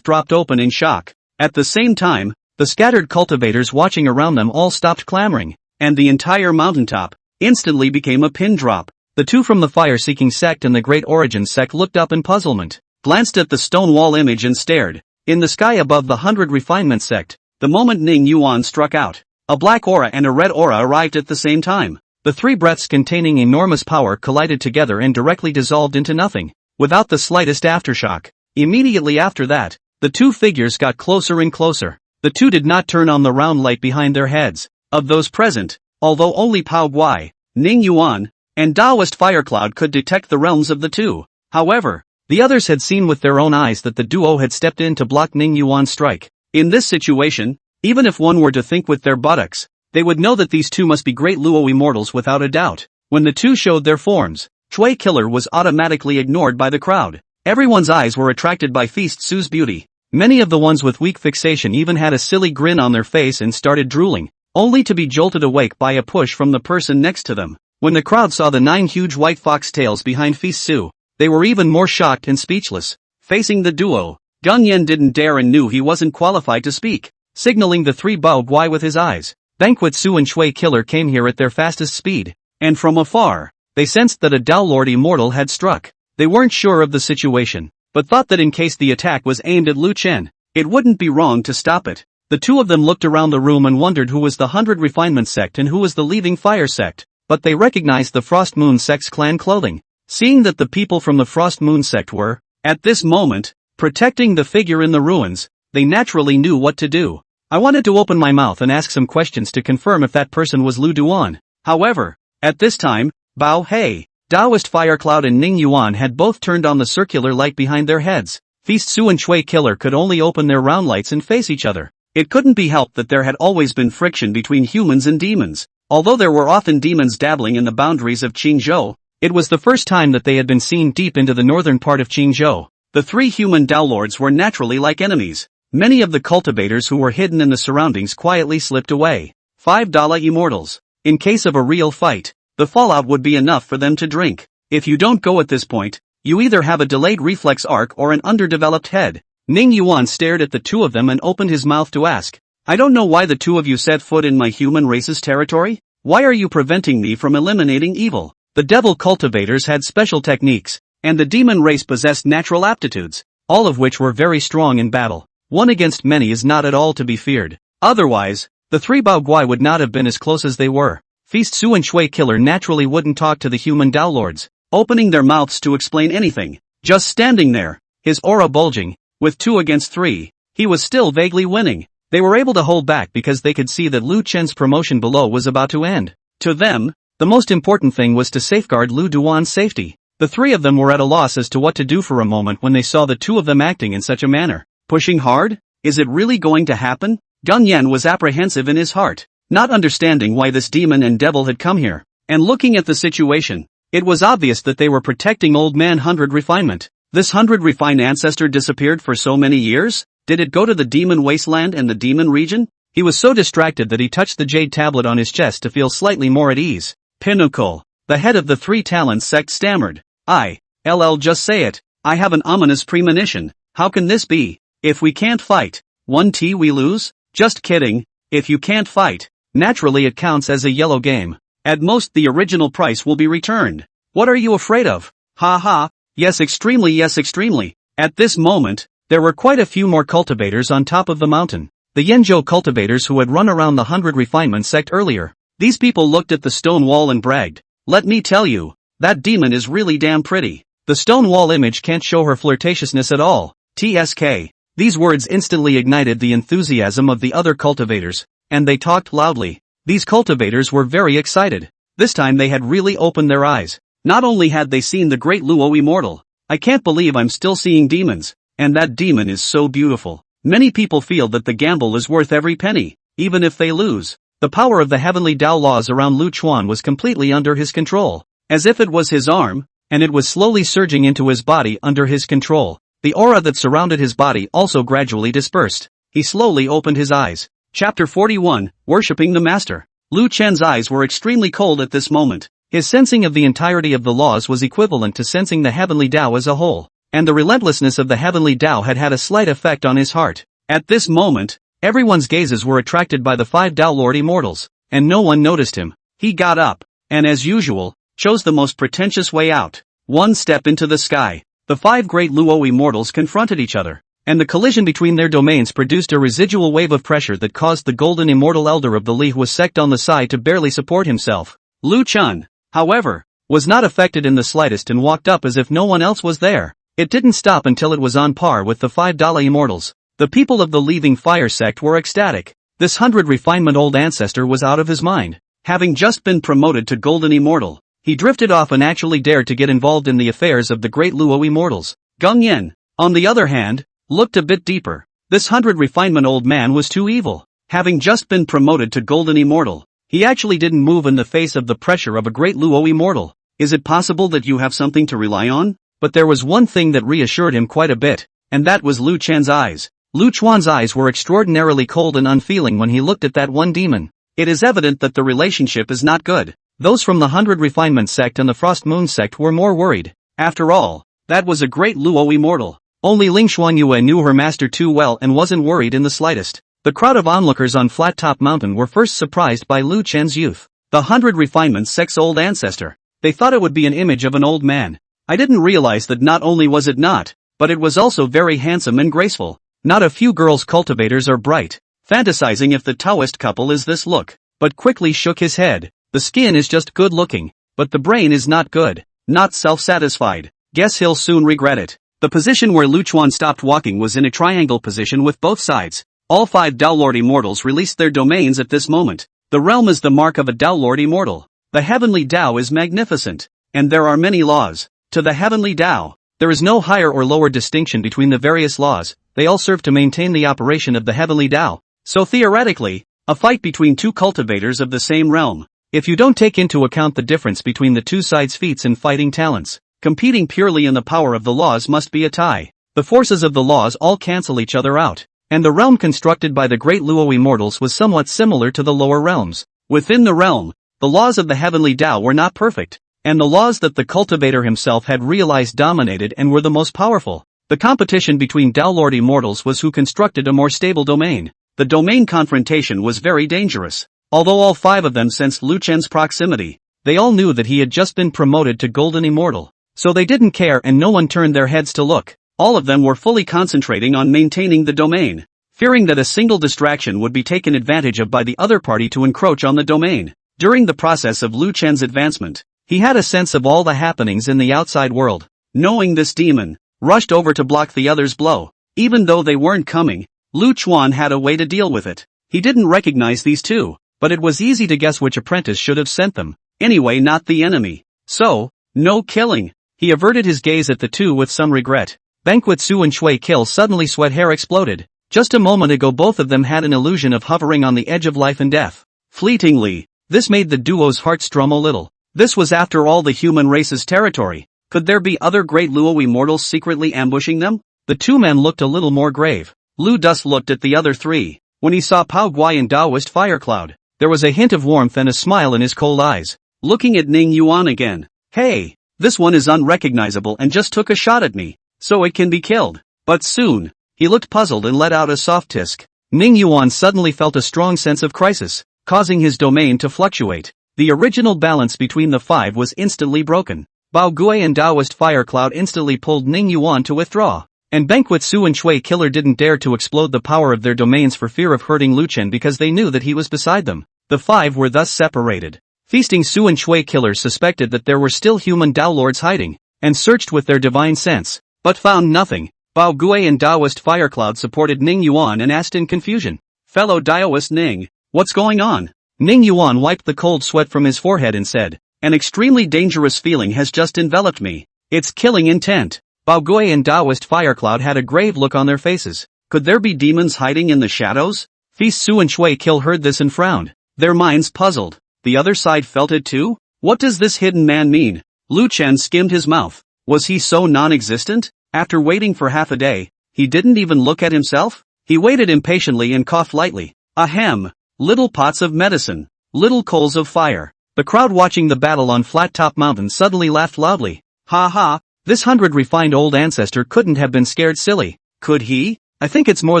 dropped open in shock. At the same time, the scattered cultivators watching around them all stopped clamoring, and the entire mountaintop instantly became a pin drop. The two from the fire-seeking sect and the Great Origin sect looked up in puzzlement, glanced at the stone wall image and stared. In the sky above the 100 Refinement sect, the moment Ning Yuan struck out, a black aura and a red aura arrived at the same time. The three breaths containing enormous power collided together and directly dissolved into nothing, without the slightest aftershock. Immediately after that, the two figures got closer and closer. The two did not turn on the round light behind their heads. Of those present, although only Pao Guai, Ning Yuan, and Taoist Firecloud could detect the realms of the two. However, the others had seen with their own eyes that the duo had stepped in to block Ning Yuan's strike. In this situation, even if one were to think with their buttocks, they would know that these two must be great Luo immortals without a doubt. When the two showed their forms, Shui Killer was automatically ignored by the crowd. Everyone's eyes were attracted by Feast Su's beauty. Many of the ones with weak fixation even had a silly grin on their face and started drooling, only to be jolted awake by a push from the person next to them. When the crowd saw the 9 huge white fox tails behind Feast Su, they were even more shocked and speechless. Facing the duo, Gung Yen didn't dare and knew he wasn't qualified to speak, signaling the three Bao Guai with his eyes. Banquet Su and Shui Killer came here at their fastest speed, and from afar, they sensed that a Tao Lord immortal had struck. They weren't sure of the situation, but thought that in case the attack was aimed at Lu Chen, it wouldn't be wrong to stop it. The two of them looked around the room and wondered who was the 100 Refinement sect and who was the Leaving Fire sect, but they recognized the Frost Moon sect's clan clothing. Seeing that the people from the Frost Moon sect were, at this moment, protecting the figure in the ruins, they naturally knew what to do. I wanted to open my mouth and ask some questions to confirm if that person was Lu Duan. However, at this time, Bao Hei, Taoist Firecloud and Ning Yuan had both turned on the circular light behind their heads. Feast Su and Shui Killer could only open their round lights and face each other. It couldn't be helped that there had always been friction between humans and demons. Although there were often demons dabbling in the boundaries of Qingzhou, it was the first time that they had been seen deep into the northern part of Qingzhou. The three human Tao Lords were naturally like enemies. Many of the cultivators who were hidden in the surroundings quietly slipped away. $5 immortals. In case of a real fight, the fallout would be enough for them to drink. If you don't go at this point, you either have a delayed reflex arc or an underdeveloped head. Ning Yuan stared at the two of them and opened his mouth to ask, I don't know why the two of you set foot in my human race's territory? Why are you preventing me from eliminating evil? The devil cultivators had special techniques, and the demon race possessed natural aptitudes, all of which were very strong in battle. One against many is not at all to be feared. Otherwise, the three Bao Guai would not have been as close as they were. Feast Su and Shui Killer naturally wouldn't talk to the human Dao Lords, opening their mouths to explain anything. Just standing there, his aura bulging, with 2 against 3, he was still vaguely winning. They were able to hold back because they could see that Lu Chen's promotion below was about to end. To them, the most important thing was to safeguard Lu Duan's safety. The three of them were at a loss as to what to do for a moment when they saw the two of them acting in such a manner. Pushing hard? Is it really going to happen? Gung Yan was apprehensive in his heart, not understanding why this demon and devil had come here. And looking at the situation, it was obvious that they were protecting old man 100 Refinement. This 100 Refined ancestor disappeared for so many years? Did it go to the demon wasteland and the demon region? He was so distracted that he touched the jade tablet on his chest to feel slightly more at ease. Pinnacle, the head of the Three Talents sect, stammered. Just say it. I have an ominous premonition. How can this be? If we can't fight, 1T we lose? Just kidding. If you can't fight, naturally it counts as a yellow game. At most the original price will be returned. What are you afraid of? Ha ha. Yes, extremely. At this moment, there were quite a few more cultivators on top of the mountain. The Yenzhou cultivators who had run around the 100 Refinement sect earlier. These people looked at the stone wall and bragged. Let me tell you, that demon is really damn pretty. The stone wall image can't show her flirtatiousness at all. TSK. These words instantly ignited the enthusiasm of the other cultivators, and they talked loudly. These cultivators were very excited. This time they had really opened their eyes. Not only had they seen the great Luo immortal, I can't believe I'm still seeing demons, and that demon is so beautiful. Many people feel that the gamble is worth every penny, even if they lose. The power of the heavenly Dao laws around Lu Chuan was completely under his control, as if it was his arm, and it was slowly surging into his body under his control. The aura that surrounded his body also gradually dispersed. He slowly opened his eyes. Chapter 41, Worshipping the Master. Lu Chen's eyes were extremely cold at this moment. His sensing of the entirety of the laws was equivalent to sensing the heavenly Dao as a whole, and the relentlessness of the heavenly Dao had had a slight effect on his heart. At this moment, everyone's gazes were attracted by the 5 Dao Lord immortals, and no one noticed him. He got up, and as usual, chose the most pretentious way out. One step into the sky. The 5 great Luo immortals confronted each other, and the collision between their domains produced a residual wave of pressure that caused the golden immortal elder of the Li Hua sect on the side to barely support himself. Lu Chun, however, was not affected in the slightest and walked up as if no one else was there. It didn't stop until it was on par with the 5 Dala immortals. The people of the Leaving Fire sect were ecstatic. This 100 Refinement old ancestor was out of his mind. Having just been promoted to golden immortal, he drifted off and actually dared to get involved in the affairs of the great Luo immortals. Gung Yen, on the other hand, looked a bit deeper. This 100 Refinement old man was too evil. Having just been promoted to golden immortal, he actually didn't move in the face of the pressure of a great Luo immortal. Is it possible that you have something to rely on? But there was one thing that reassured him quite a bit, and that was Lu Chen's eyes. Lu Chuan's eyes were extraordinarily cold and unfeeling when he looked at that one demon. It is evident that the relationship is not good. Those from the 100 Refinement sect and the Frost Moon sect were more worried. After all, that was a great Luo immortal. Only Ling Xuanyue knew her master too well and wasn't worried in the slightest. The crowd of onlookers on Flat Top Mountain were first surprised by Lu Chen's youth. The 100 Refinement sect's old ancestor. They thought it would be an image of an old man. I didn't realize that not only was it not, but it was also very handsome and graceful. Not a few girls cultivators are bright, fantasizing if the Taoist couple is this look, but quickly shook his head. The skin is just good looking, but the brain is not good, not self-satisfied. Guess he'll soon regret it. The position where Lu Chuan stopped walking was in a triangle position with both sides. All 5 Dao Lord immortals released their domains at this moment. The realm is the mark of a Dao Lord immortal. The heavenly Dao is magnificent, and there are many laws. To the heavenly Dao, there is no higher or lower distinction between the various laws. They all serve to maintain the operation of the heavenly Dao. So theoretically, a fight between 2 cultivators of the same realm, if you don't take into account the difference between the 2 sides' feats and fighting talents, competing purely in the power of the laws must be a tie. The forces of the laws all cancel each other out, and the realm constructed by the great Luo immortals was somewhat similar to the lower realms. Within the realm, The laws of the heavenly Tao were not perfect, and the laws that the cultivator himself had realized dominated and were the most powerful. The competition between Tao Lord immortals was who constructed a more stable domain. The domain confrontation was very dangerous. Although all 5 of them sensed Lu Chen's proximity, they all knew that he had just been promoted to Golden Immortal. So they didn't care and no one turned their heads to look. All of them were fully concentrating on maintaining the domain, fearing that a single distraction would be taken advantage of by the other party to encroach on the domain. During the process of Lu Chen's advancement, he had a sense of all the happenings in the outside world. Knowing this demon, rushed over to block the other's blow. Even though they weren't coming, Lu Chuan had a way to deal with it. He didn't recognize these two, but it was easy to guess which apprentice should have sent them. Anyway, not the enemy. So, no killing. He averted his gaze at the two with some regret. Banquet Su and Shui Kill suddenly sweat hair exploded. Just a moment ago both of them had an illusion of hovering on the edge of life and death. Fleetingly, this made the duo's heart strum a little. This was after all the human race's territory. Could there be other great Luo immortals secretly ambushing them? The two men looked a little more grave. Lu Dus looked at the other three. When he saw Pao Guai and Daoist Firecloud, there was a hint of warmth and a smile in his cold eyes. Looking at Ning Yuan again. Hey, this one is unrecognizable and just took a shot at me, so it can be killed. But soon, he looked puzzled and let out a soft tisk. Ning Yuan suddenly felt a strong sense of crisis, causing his domain to fluctuate. The original balance between the 5 was instantly broken. Bao Gui and Daoist Firecloud instantly pulled Ning Yuan to withdraw. And Banquet Su and Shui Killer didn't dare to explode the power of their domains for fear of hurting Lu Chen because they knew that he was beside them. The 5 were thus separated. Feasting Su and Shui Killer suspected that there were still human Tao Lords hiding, and searched with their divine sense, but found nothing. Bao Gui and Daoist Firecloud supported Ning Yuan and asked in confusion. Fellow Daoist Ning, what's going on? Ning Yuan wiped the cold sweat from his forehead and said, an extremely dangerous feeling has just enveloped me. It's killing intent. Bao Gui and Daoist Firecloud had a grave look on their faces. Could there be demons hiding in the shadows? Feast Su and Shui Kill heard this and frowned, their minds puzzled. The other side felt it too? What does this hidden man mean? Lu Chen skimmed his mouth. Was he so non-existent? After waiting for half a day, he didn't even look at himself? He waited impatiently and coughed lightly. Ahem. Little pots of medicine. Little coals of fire. The crowd watching the battle on Flat Top Mountain suddenly laughed loudly. Ha ha. This 100 refined old ancestor couldn't have been scared silly. Could he? I think it's more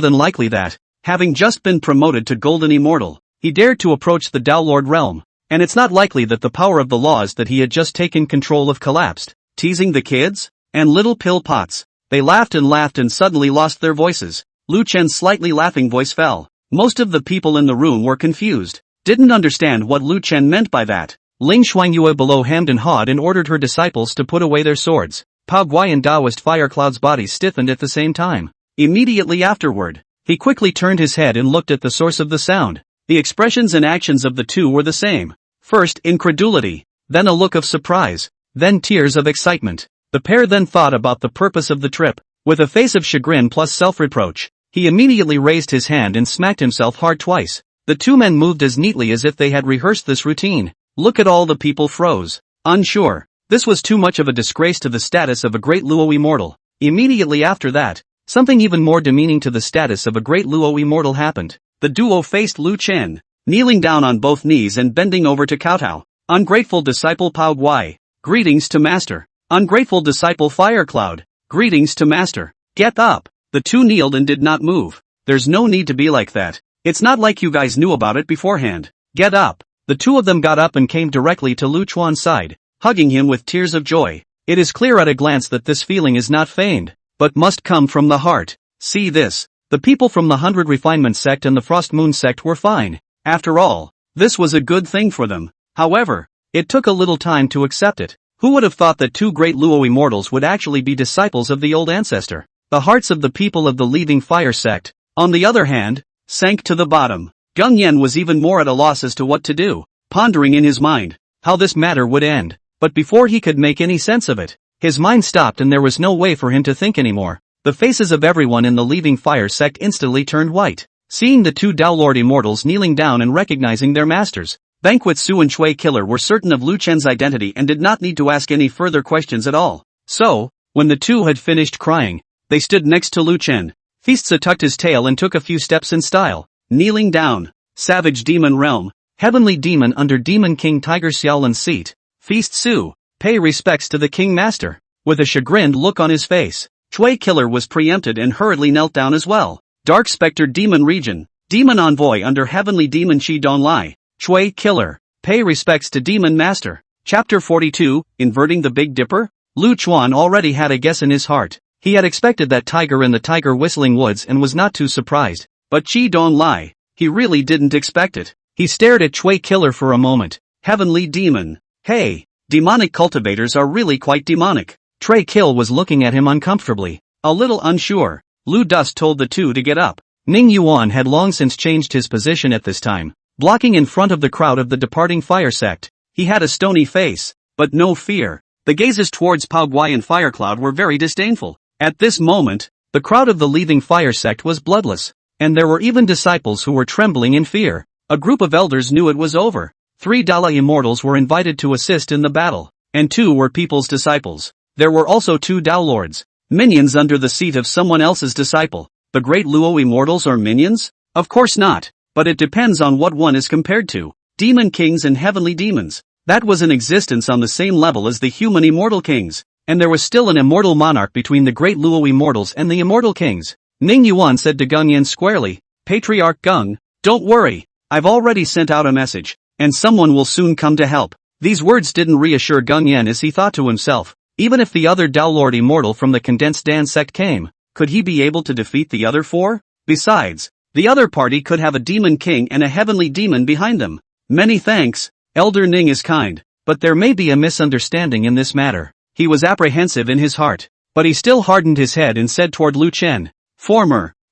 than likely that, having just been promoted to Golden Immortal, he dared to approach the Tao Lord realm. And it's not likely that the power of the laws that he had just taken control of collapsed. Teasing the kids? And little pill pots. They laughed and suddenly lost their voices. Lu Chen's slightly laughing voice fell. Most of the people in the room were confused. Didn't understand what Lu Chen meant by that. Ling Shuangyue below hemmed and hawed and ordered her disciples to put away their swords. Pao Guai and Daoist Firecloud's bodies stiffened at the same time. Immediately afterward, he quickly turned his head and looked at the source of the sound. The expressions and actions of the two were the same. First incredulity, then a look of surprise, then tears of excitement. The pair then thought about the purpose of the trip. With a face of chagrin plus self-reproach, he immediately raised his hand and smacked himself hard twice. The two men moved as neatly as if they had rehearsed this routine. Look at all the people froze. Unsure. This was too much of a disgrace to the status of a great Luo immortal. Immediately after that, something even more demeaning to the status of a great Luo immortal happened. The duo faced Lu Chen, kneeling down on both knees and bending over to kowtow. Ungrateful disciple Pao Guai, greetings to master. Ungrateful disciple Firecloud, greetings to master. Get up. The two kneeled and did not move. There's no need to be like that. It's not like you guys knew about it beforehand. Get up. The two of them got up and came directly to Lu Chuan's side, hugging him with tears of joy. It is clear at a glance that this feeling is not feigned, but must come from the heart. See this. The people from the 100 Refinement sect and the Frost Moon sect were fine. After all, this was a good thing for them. However, it took a little time to accept it. Who would have thought that two great Luo immortals would actually be disciples of the old ancestor? The hearts of the people of the Leaving Fire sect, on the other hand, sank to the bottom. Gung Yen was even more at a loss as to what to do, pondering in his mind how this matter would end. But before he could make any sense of it, his mind stopped and there was no way for him to think anymore. The faces of everyone in the Leaving Fire sect instantly turned white. Seeing the two Tao Lord immortals kneeling down and recognizing their masters, Banquet Su and Shui Killer were certain of Lu Chen's identity and did not need to ask any further questions at all. So, when the two had finished crying, they stood next to Lu Chen. Feastsa tucked his tail and took a few steps in style, kneeling down. Savage Demon Realm, Heavenly Demon under Demon King Tiger Xiaolan's seat. Feast Su. Pay respects to the King Master. With a chagrined look on his face, Chui Killer was preempted and hurriedly knelt down as well. Dark Spectre Demon Region. Demon Envoy under Heavenly Demon Shi Donlai. Chui Killer. Pay respects to Demon Master. Chapter 42, Inverting the Big Dipper? Lu Chuan already had a guess in his heart. He had expected that tiger in the tiger whistling woods and was not too surprised. But Chi Donlai, he really didn't expect it. He stared at Chui Killer for a moment. Heavenly Demon. Hey, demonic cultivators are really quite demonic. Trey Kill was looking at him uncomfortably. A little unsure, Lu Dust told the two to get up. Ning Yuan had long since changed his position at this time, blocking in front of the crowd of the departing fire sect. He had a stony face, but no fear. The gazes towards Pao Guai and Firecloud were very disdainful. At this moment, the crowd of the leaving fire sect was bloodless, and there were even disciples who were trembling in fear. A group of elders knew it was over. 3 Dala immortals were invited to assist in the battle, and 2 were people's disciples. There were also 2 Dao lords, minions under the seat of someone else's disciple. The great Luo immortals are minions? Of course not, but it depends on what one is compared to. Demon kings and heavenly demons. That was in existence on the same level as the human immortal kings, and there was still an immortal monarch between the great Luo immortals and the immortal kings. Ning Yuan said to Gung Yan squarely, Patriarch Gung, don't worry, I've already sent out a message, and someone will soon come to help. These words didn't reassure Gung Yan as he thought to himself, even if the other Dao Lord immortal from the condensed Dan sect came, could he be able to defeat the other 4? Besides, the other party could have a demon king and a heavenly demon behind them. Many thanks, Elder Ning is kind, but there may be a misunderstanding in this matter. He was apprehensive in his heart, but he still hardened his head and said toward Lu Chen,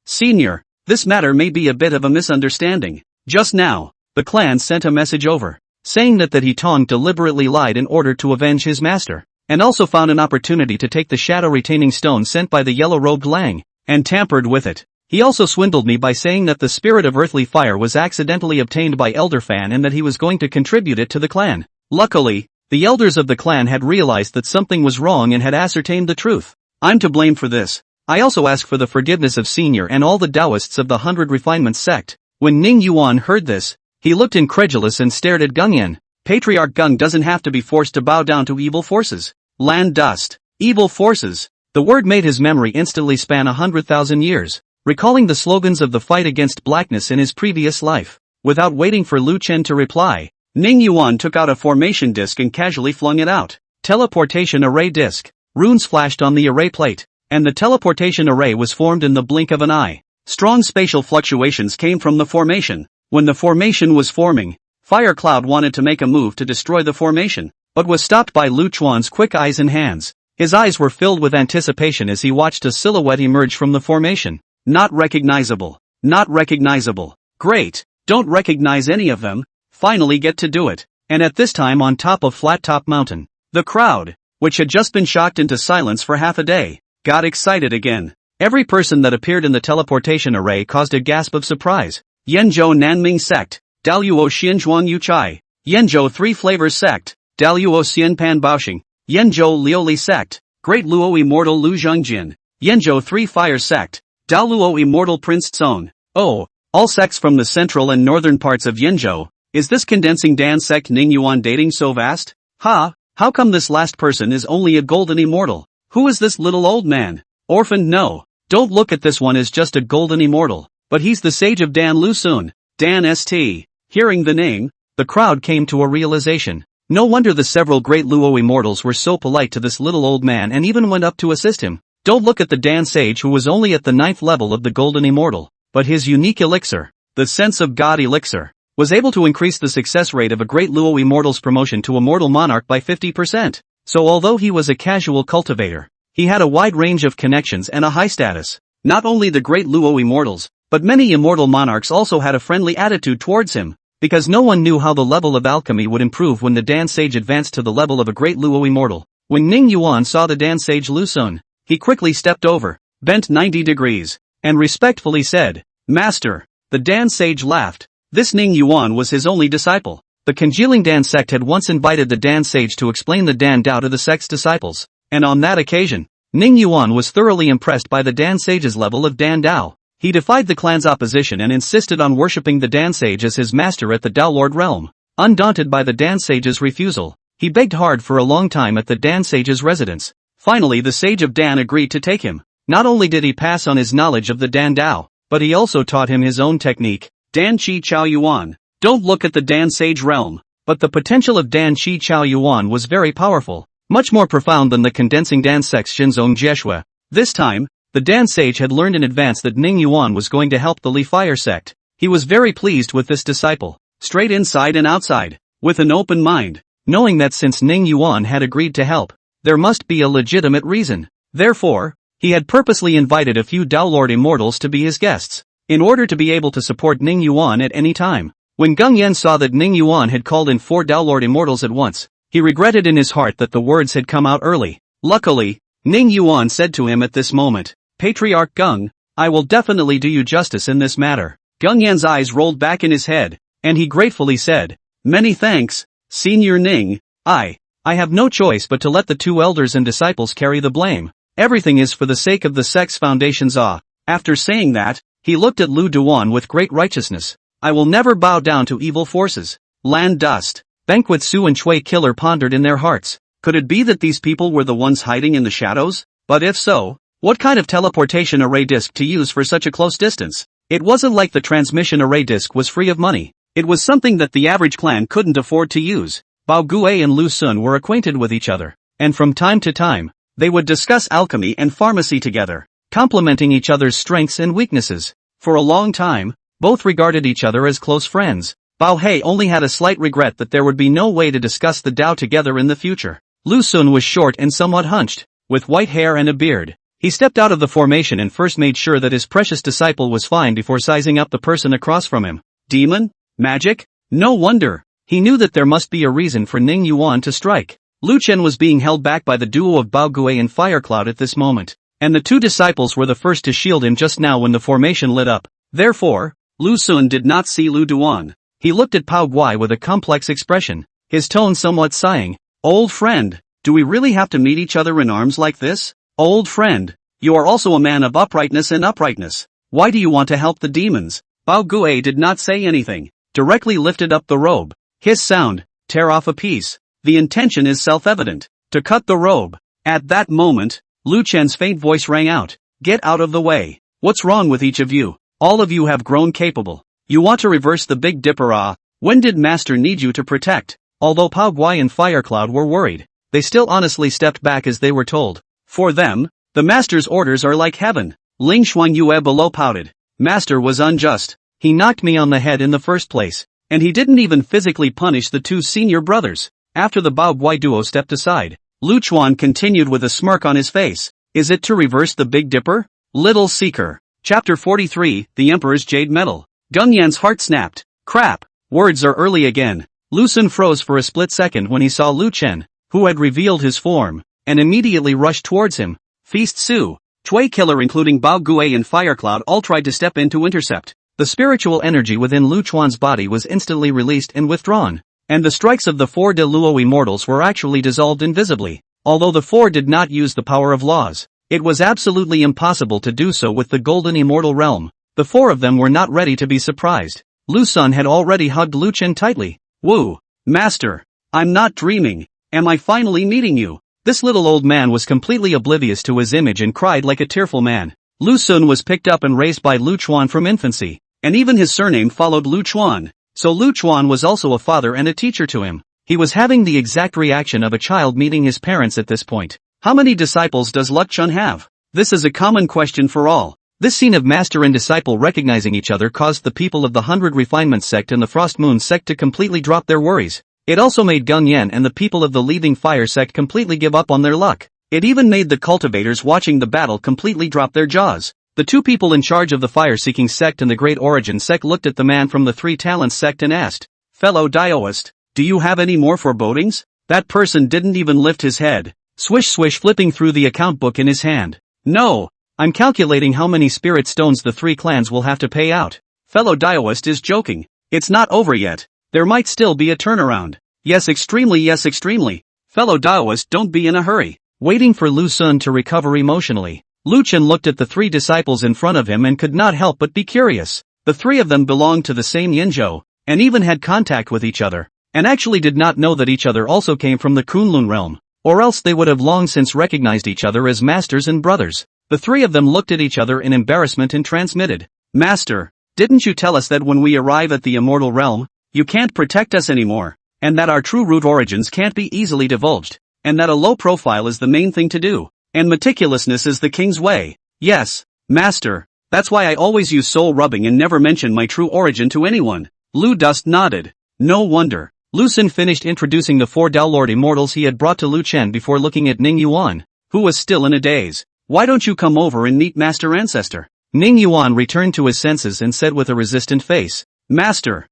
Senior, this matter may be a bit of a misunderstanding. Just now, the clan sent a message over, saying that He Tong deliberately lied in order to avenge his master, and also found an opportunity to take the shadow retaining stone sent by the yellow-robed Lang, and tampered with it. He also swindled me by saying that the spirit of earthly fire was accidentally obtained by Elder Fan and that he was going to contribute it to the clan. Luckily, the elders of the clan had realized that something was wrong and had ascertained the truth. I'm to blame for this. I also ask for the forgiveness of Senior and all the Taoists of the 100 Refinements sect. When Ning Yuan heard this, he looked incredulous and stared at Gung Yan. Patriarch Gung doesn't have to be forced to bow down to evil forces. Land dust. Evil forces. The word made his memory instantly span 100,000 years, recalling the slogans of the fight against blackness in his previous life. Without waiting for Lu Chen to reply, Ning Yuan took out a formation disc and casually flung it out. Teleportation array disc. Runes flashed on the array plate, and the teleportation array was formed in the blink of an eye. Strong spatial fluctuations came from the formation. When the formation was forming, Firecloud wanted to make a move to destroy the formation, but was stopped by Lu Chuan's quick eyes and hands. His eyes were filled with anticipation as he watched a silhouette emerge from the formation. Not recognizable. Not recognizable. Great. Don't recognize any of them. Finally get to do it. And at this time on top of Flat Top Mountain, the crowd, which had just been shocked into silence for half a day, got excited again. Every person that appeared in the teleportation array caused a gasp of surprise. Yenzhou Nanming Sect, Daluo Xianzhuang Yuchai. Yenzhou Three Flavors Sect, Daluo Xianpan Baoxing. Yenzhou Liuli Sect, Great Luo Immortal Lu Zhengjin. Yenzhou Three Fire Sect, Daluo Immortal Prince Tsong. Oh, all sects from the central and northern parts of Yenzhou. Is this condensing Dan sect Ning Yuan dating so vast? How come this last person is only a golden immortal? Who is this little old man? Orphaned? No. Don't look at this one as just a golden immortal, but he's the sage of Dan Lu Sun. Dan St. Hearing the name, the crowd came to a realization. No wonder the several great Luo immortals were so polite to this little old man and even went up to assist him. Don't look at the Dan sage who was only at the 9th level of the golden immortal, but his unique elixir, the sense of God elixir, was able to increase the success rate of a great Luo immortal's promotion to immortal monarch by 50%. So although he was a casual cultivator, he had a wide range of connections and a high status. Not only the great Luo immortals, but many immortal monarchs also had a friendly attitude towards him, because no one knew how the level of alchemy would improve when the Dan sage advanced to the level of a great Luo immortal. When Ning Yuan saw the Dan sage Lu Sun, he quickly stepped over, bent 90 degrees, and respectfully said, Master. The Dan sage laughed. This Ning Yuan was his only disciple. The congealing Dan sect had once invited the Dan sage to explain the Dan Dao to the sect's disciples, and on that occasion, Ning Yuan was thoroughly impressed by the Dan sage's level of Dan Dao. He defied the clan's opposition and insisted on worshipping the Dan Sage as his master at the Dao Lord realm. Undaunted by the Dan Sage's refusal, he begged hard for a long time at the Dan Sage's residence. Finally the Sage of Dan agreed to take him. Not only did he pass on his knowledge of the Dan Dao, but he also taught him his own technique, Dan Chi Chao Yuan. Don't look at the Dan Sage realm. But the potential of Dan Chi Chao Yuan was very powerful, much more profound than the condensing Dan sect's Xinzong Jieshue. This time, the Dan Sage had learned in advance that Ning Yuan was going to help the Li Fire sect. He was very pleased with this disciple, straight inside and outside, with an open mind, knowing that since Ning Yuan had agreed to help, there must be a legitimate reason. Therefore, he had purposely invited a few Dao Lord immortals to be his guests, in order to be able to support Ning Yuan at any time. When Gung Yan saw that Ning Yuan had called in 4 Dao Lord immortals at once, he regretted in his heart that the words had come out early. Luckily, Ning Yuan said to him at this moment, Patriarch Gung, I will definitely do you justice in this matter. Gung Yan's eyes rolled back in his head, and he gratefully said, Many thanks, Senior Ning. I have no choice but to let the 2 elders and disciples carry the blame. Everything is for the sake of the sect's foundation's awe. After saying that, he looked at Lu Duan with great righteousness. I will never bow down to evil forces. Land dust. Banquet Su and Chui Killer pondered in their hearts. Could it be that these people were the ones hiding in the shadows? But if so, what kind of teleportation array disk to use for such a close distance? It wasn't like the transmission array disk was free of money. It was something that the average clan couldn't afford to use. Bao Gue and Lu Sun were acquainted with each other, and from time to time, they would discuss alchemy and pharmacy together, complementing each other's strengths and weaknesses. For a long time, both regarded each other as close friends. Bao He only had a slight regret that there would be no way to discuss the Dao together in the future. Lu Sun was short and somewhat hunched, with white hair and a beard. He stepped out of the formation and first made sure that his precious disciple was fine before sizing up the person across from him. Demon? Magic? No wonder. He knew that there must be a reason for Ning Yuan to strike. Lu Chen was being held back by the duo of Bao Gue and Firecloud at this moment, and the 2 disciples were the first to shield him just now when the formation lit up. Therefore, Lu Sun did not see Lu Duan. He looked at Pao Guai with a complex expression, his tone somewhat sighing. Old friend, do we really have to meet each other in arms like this? Old friend, you are also a man of uprightness and uprightness. Why do you want to help the demons? Bao Gue did not say anything, directly lifted up the robe. His sound, tear off a piece. The intention is self-evident, to cut the robe. At that moment, Lu Chen's faint voice rang out. Get out of the way. What's wrong with each of you? All of you have grown capable. You want to reverse the Big Dipper ah? When did Master need you to protect? Although Pao Guai and Firecloud were worried, they still honestly stepped back as they were told. For them, the Master's orders are like heaven. Ling Xuanyue below pouted. Master was unjust. He knocked me on the head in the first place, and he didn't even physically punish the 2 senior brothers. After the Bao Guai duo stepped aside, Lu Chuan continued with a smirk on his face. Is it to reverse the Big Dipper? Little Seeker. Chapter 43, The Emperor's Jade Medal. Gung Yan's heart snapped. Crap. Words are early again. Lu Sun froze for a split second when he saw Lu Chen, who had revealed his form, and immediately rushed towards him. Feast Su, Chui Killer including Bao Gue and Firecloud all tried to step in to intercept. The spiritual energy within Lu Chuan's body was instantly released and withdrawn, and the strikes of the 4 De Luo immortals were actually dissolved invisibly. Although the 4 did not use the power of laws, it was absolutely impossible to do so with the Golden Immortal Realm. The 4 of them were not ready to be surprised. Lu Sun had already hugged Lu Chen tightly. Woo! Master! I'm not dreaming. Am I finally meeting you? This little old man was completely oblivious to his image and cried like a tearful man. Lu Sun was picked up and raised by Lu Chuan from infancy, and even his surname followed Lu Chuan. So Lu Chuan was also a father and a teacher to him. He was having the exact reaction of a child meeting his parents at this point. How many disciples does Luk Chun have? This is a common question for all. This scene of master and disciple recognizing each other caused the people of the 100 Refinement sect and the Frost Moon sect to completely drop their worries. It also made Gung Yan and the people of the Leaving Fire sect completely give up on their luck. It even made the cultivators watching the battle completely drop their jaws. The 2 people in charge of the Fire-Seeking sect and the Great Origin sect looked at the man from the 3 Talents sect and asked, "Fellow Daoist, do you have any more forebodings?" That person didn't even lift his head. Swish swish flipping through the account book in his hand. "No, I'm calculating how many spirit stones the 3 clans will have to pay out." Fellow Daoist is joking. It's not over yet. There might still be a turnaround. Yes, extremely. Fellow Daoist, don't be in a hurry. Waiting for Lu Sun to recover emotionally, Lu Chen looked at the three disciples in front of him and could not help but be curious. The three of them belonged to the same Yinzhou, and even had contact with each other, and actually did not know that each other also came from the Kunlun realm, or else they would have long since recognized each other as masters and brothers. The three of them looked at each other in embarrassment and transmitted, "Master, didn't you tell us that when we arrive at the immortal realm, you can't protect us anymore, and that our true root origins can't be easily divulged, and that a low profile is the main thing to do, and meticulousness is the king's way?" "Yes, Master, that's why I always use soul rubbing and never mention my true origin to anyone." Lu Dust nodded. No wonder. Lu Xun finished introducing the four Downlord immortals he had brought to Lu Chen before looking at Ning Yuan, who was still in a daze. "Why don't you come over and meet Master Ancestor?" Ning Yuan returned to his senses and said with a resistant face, "Master,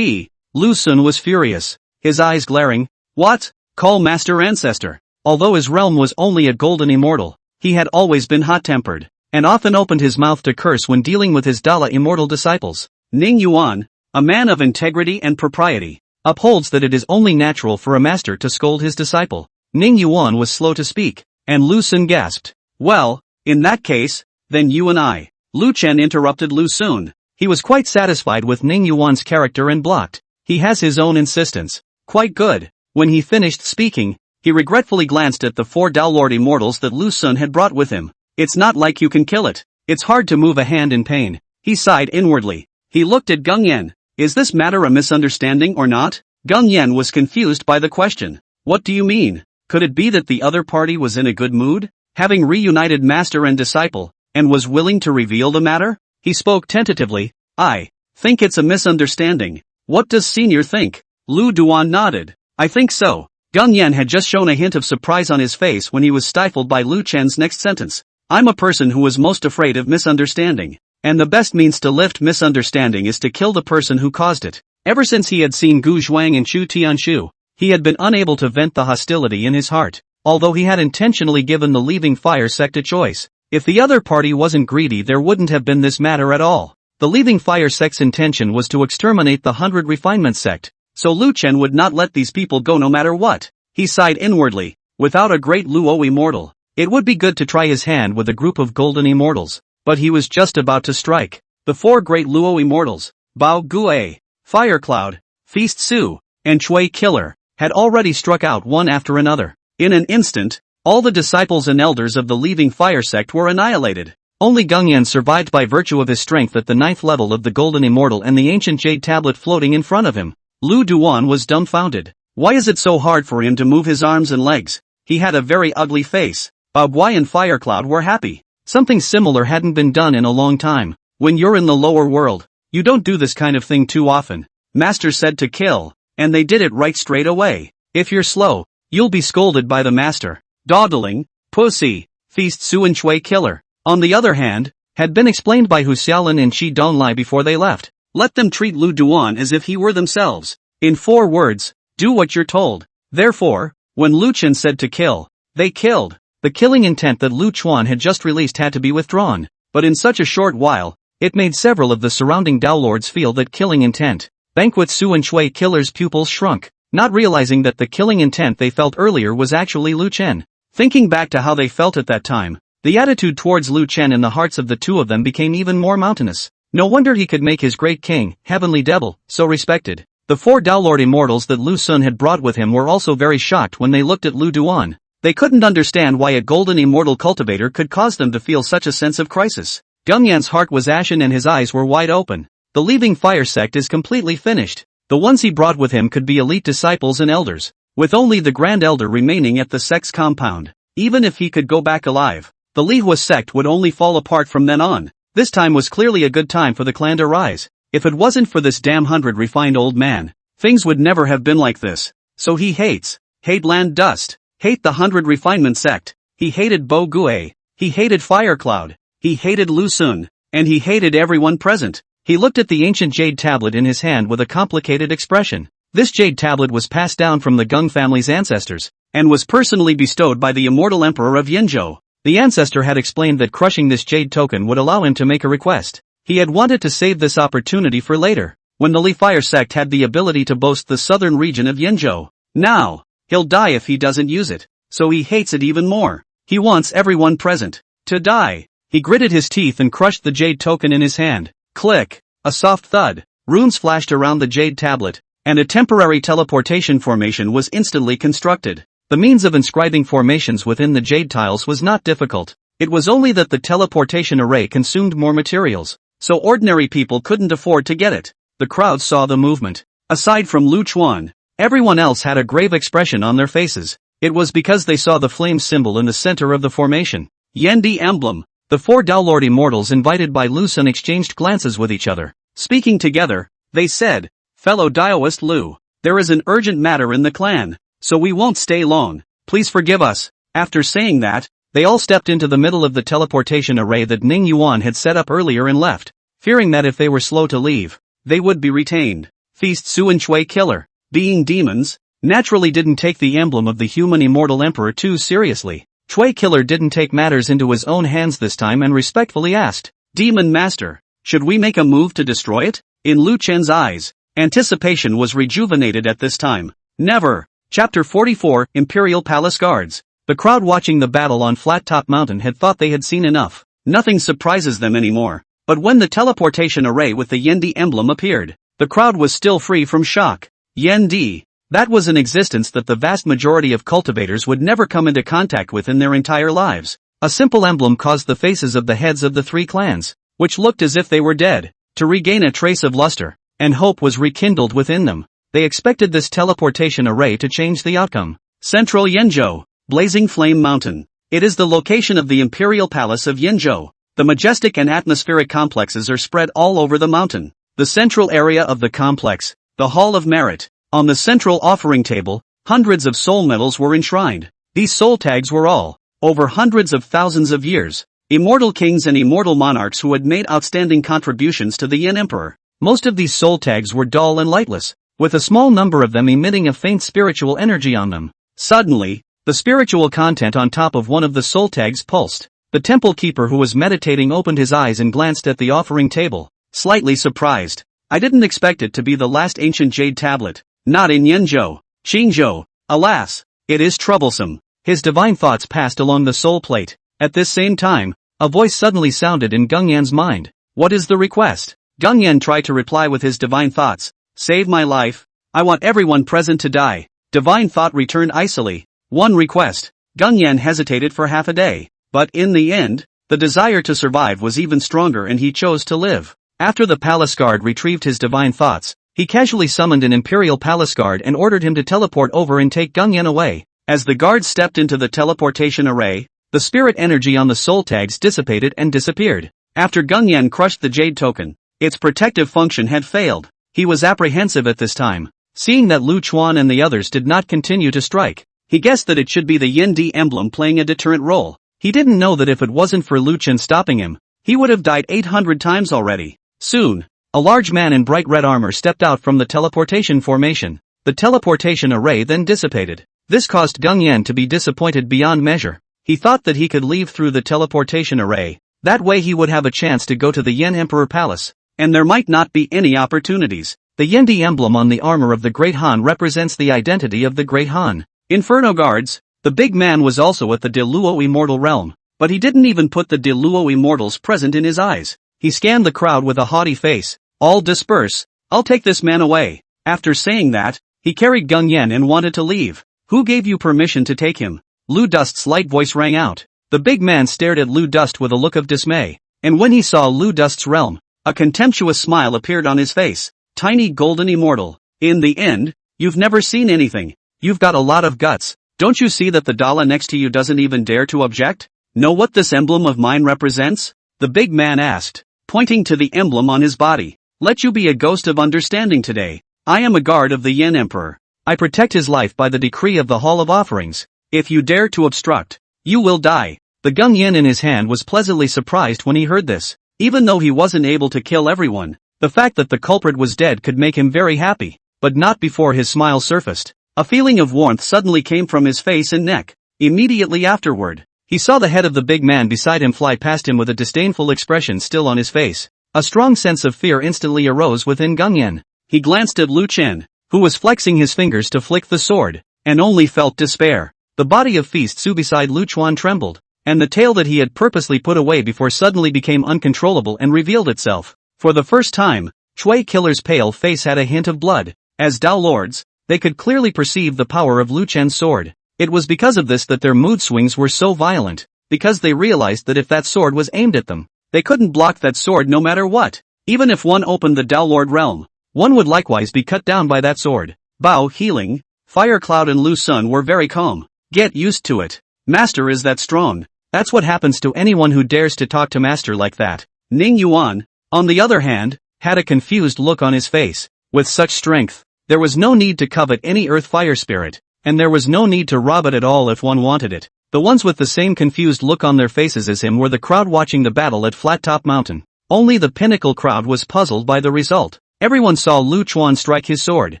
Lu Xun was furious, his eyes glaring. "What? Call Master Ancestor?" Although his realm was only a golden immortal, he had always been hot-tempered, and often opened his mouth to curse when dealing with his Dala immortal disciples. Ning Yuan, a man of integrity and propriety, upholds that it is only natural for a master to scold his disciple. Ning Yuan was slow to speak, and Lu Xun gasped. "Well, in that case, then you and I." Lu Chen interrupted Lu Xun. He was quite satisfied with Ning Yuan's character and blocked. He has his own insistence. Quite good. When he finished speaking, he regretfully glanced at the four Downlord immortals that Lu Xun had brought with him. "It's not like you can kill it. It's hard to move a hand in pain." He sighed inwardly. He looked at Gung Yan. "Is this matter a misunderstanding or not?" Gung Yan was confused by the question. "What do you mean? Could it be that the other party was in a good mood, having reunited master and disciple, and was willing to reveal the matter?" He spoke tentatively. "I think it's a misunderstanding. What does Senior think?" Lu Duan nodded. "I think so." Gung Yan had just shown a hint of surprise on his face when he was stifled by Lu Chen's next sentence. "I'm a person who is most afraid of misunderstanding, and the best means to lift misunderstanding is to kill the person who caused it." Ever since he had seen Gu Zhuang and Chu Tianshu, he had been unable to vent the hostility in his heart, although he had intentionally given the Leaving Fire sect a choice. If the other party wasn't greedy, there wouldn't have been this matter at all. The Leaving Fire sect's intention was to exterminate the 100 Refinement sect, so Lu Chen would not let these people go no matter what. He sighed inwardly. Without a great Luo immortal, it would be good to try his hand with a group of golden immortals, but he was just about to strike. The four great Luo immortals, Bao Gue, Fire Cloud, Feast Su, and Chui Killer, had already struck out one after another. In an instant, all the disciples and elders of the Leaving Fire sect were annihilated. Only Gung Yan survived by virtue of his strength at the 9th level of the Golden Immortal and the ancient jade tablet floating in front of him. Lu Duan was dumbfounded. Why is it so hard for him to move his arms and legs? He had a very ugly face. Bao Guai and Fire Cloud were happy. Something similar hadn't been done in a long time. When you're in the lower world, you don't do this kind of thing too often. Master said to kill, and they did it right straight away. If you're slow, you'll be scolded by the master. Dawdling, pussy, Feast Su and Chui Killer, on the other hand, had been explained by Hu Xiaolin and Qi Donglai before they left. Let them treat Lu Duan as if he were themselves. In 4 words, do what you're told. Therefore, when Lu Chen said to kill, they killed. The killing intent that Lu Chuan had just released had to be withdrawn, but in such a short while, it made several of the surrounding Downlords feel that killing intent. Banquet Su and Chui Killer's pupils shrunk, not realizing that the killing intent they felt earlier was actually Lu Chen. Thinking back to how they felt at that time, the attitude towards Lu Chen in the hearts of the two of them became even more mountainous. No wonder he could make his great king, Heavenly Devil, so respected. The 4 Downlord immortals that Lu Xun had brought with him were also very shocked when they looked at Lu Duan. They couldn't understand why a golden immortal cultivator could cause them to feel such a sense of crisis. Gung Yan's heart was ashen and his eyes were wide open. The Leaving Fire sect is completely finished. The ones he brought with him could be elite disciples and elders, with only the Grand Elder remaining at the sect's compound. Even if he could go back alive, the Lihua sect would only fall apart from then on. This time was clearly a good time for the clan to rise. If it wasn't for this damn 100 refined old man, things would never have been like this. So he hate land dust, hate the 100 refinement sect, he hated Bo Gue, he hated Fire Cloud, he hated Lu Xun, and he hated everyone present. He looked at the ancient jade tablet in his hand with a complicated expression. This jade tablet was passed down from the Gung family's ancestors, and was personally bestowed by the immortal emperor of Yinzhou. The ancestor had explained that crushing this jade token would allow him to make a request. He had wanted to save this opportunity for later, when the Li Fire sect had the ability to boast the southern region of Yinzhou. Now, he'll die if he doesn't use it, so he hates it even more. He wants everyone present to die. He gritted his teeth and crushed the jade token in his hand. Click! A soft thud. Runes flashed around the jade tablet, and a temporary teleportation formation was instantly constructed. The means of inscribing formations within the jade tiles was not difficult. It was only that the teleportation array consumed more materials, so ordinary people couldn't afford to get it. The crowd saw the movement. Aside from Lu Chuan, everyone else had a grave expression on their faces. It was because they saw the flame symbol in the center of the formation. Yendi emblem. The four Daolord immortals invited by Lu Sun exchanged glances with each other. Speaking together, they said, "Fellow Daoist Lu, there is an urgent matter in the clan, so we won't stay long. Please forgive us." After saying that, they all stepped into the middle of the teleportation array that Ning Yuan had set up earlier and left, fearing that if they were slow to leave, they would be retained. Feast Su and Chui Killer, being demons, naturally didn't take the emblem of the human immortal emperor too seriously. Chui Killer didn't take matters into his own hands this time and respectfully asked, "Demon Master, should we make a move to destroy it?" In Lu Chen's eyes, anticipation was rejuvenated at this time. Never. Chapter 44, Imperial Palace Guards. The crowd watching the battle on Flat Top Mountain had thought they had seen enough. Nothing surprises them anymore. But when the teleportation array with the Yendi emblem appeared, the crowd was still free from shock. Yendi. That was an existence that the vast majority of cultivators would never come into contact with in their entire lives. A simple emblem caused the faces of the heads of the three clans, which looked as if they were dead, to regain a trace of luster, and hope was rekindled within them. They expected this teleportation array to change the outcome. Central Yenzhou, Blazing Flame Mountain. It is the location of the Imperial Palace of Yenzhou. The majestic and atmospheric complexes are spread all over the mountain. The central area of the complex, the Hall of Merit. On the central offering table, hundreds of soul medals were enshrined. These soul tags were all, over hundreds of thousands of years, immortal kings and immortal monarchs who had made outstanding contributions to the Yin Emperor. Most of these soul tags were dull and lightless, with a small number of them emitting a faint spiritual energy on them. Suddenly, the spiritual content on top of one of the soul tags pulsed. The temple keeper who was meditating opened his eyes and glanced at the offering table, slightly surprised. "I didn't expect it to be the last ancient jade tablet. Not in Yenzhou, Qingzhou. Alas, it is troublesome." His divine thoughts passed along the soul plate. At this same time, a voice suddenly sounded in Gung Yan's mind. "What is the request?" Gung Yan tried to reply with his divine thoughts. "Save my life. I want everyone present to die." Divine thought returned icily. "One request." Gung Yan hesitated for half a day, but in the end, the desire to survive was even stronger and he chose to live. After the palace guard retrieved his divine thoughts, he casually summoned an Imperial Palace Guard and ordered him to teleport over and take Gung Yan away. As the guard stepped into the teleportation array, the spirit energy on the soul tags dissipated and disappeared. After Gung Yan crushed the jade token, its protective function had failed. He was apprehensive at this time. Seeing that Lu Chuan and the others did not continue to strike, he guessed that it should be the Yendi emblem playing a deterrent role. He didn't know that if it wasn't for Lu Chen stopping him, he would have died 800 times already. Soon, a large man in bright red armor stepped out from the teleportation formation. The teleportation array then dissipated. This caused Gung Yan to be disappointed beyond measure. He thought that he could leave through the teleportation array. That way he would have a chance to go to the Yen Emperor Palace, and there might not be any opportunities. The Yendi emblem on the armor of the Great Han represents the identity of the Great Han. Inferno Guards. The big man was also at the Diluo Immortal Realm, but he didn't even put the Diluo Immortals present in his eyes. He scanned the crowd with a haughty face. "All disperse. I'll take this man away." After saying that, he carried Gung Yan and wanted to leave. "Who gave you permission to take him?" Lu Dust's light voice rang out. The big man stared at Lu Dust with a look of dismay, and when he saw Lu Dust's realm, a contemptuous smile appeared on his face. "Tiny golden immortal. In the end, you've never seen anything. You've got a lot of guts. Don't you see that the Dala next to you doesn't even dare to object? Know what this emblem of mine represents?" The big man asked, pointing to the emblem on his body. "Let you be a ghost of understanding today. I am a guard of the Yen Emperor. I protect his life by the decree of the Hall of Offerings. If you dare to obstruct, you will die." The Gung Yan in his hand was pleasantly surprised when he heard this. Even though he wasn't able to kill everyone, the fact that the culprit was dead could make him very happy, but not before his smile surfaced. A feeling of warmth suddenly came from his face and neck. Immediately afterward, he saw the head of the big man beside him fly past him with a disdainful expression still on his face. A strong sense of fear instantly arose within Gung Yan. He glanced at Lu Chen, who was flexing his fingers to flick the sword, and only felt despair. The body of Feast Su beside Lu Chuan trembled. and the tail that he had purposely put away before suddenly became uncontrollable and revealed itself. For the first time, Shui Killer's pale face had a hint of blood. As Dao Lords, they could clearly perceive the power of Lu Chen's sword. It was because of this that their mood swings were so violent, because they realized that if that sword was aimed at them, they couldn't block that sword no matter what. Even if one opened the Dao Lord realm, one would likewise be cut down by that sword. Bao Healing, Fire Cloud and Lu Sun were very calm. Get used to it. Master is that strong. That's what happens to anyone who dares to talk to Master like that. Ning Yuan, on the other hand, had a confused look on his face. With such strength, there was no need to covet any earth fire spirit, and there was no need to rob it at all if one wanted it. The ones with the same confused look on their faces as him were the crowd watching the battle at Flat Top Mountain. Only the pinnacle crowd was puzzled by the result. Everyone saw Lu Chuan strike his sword.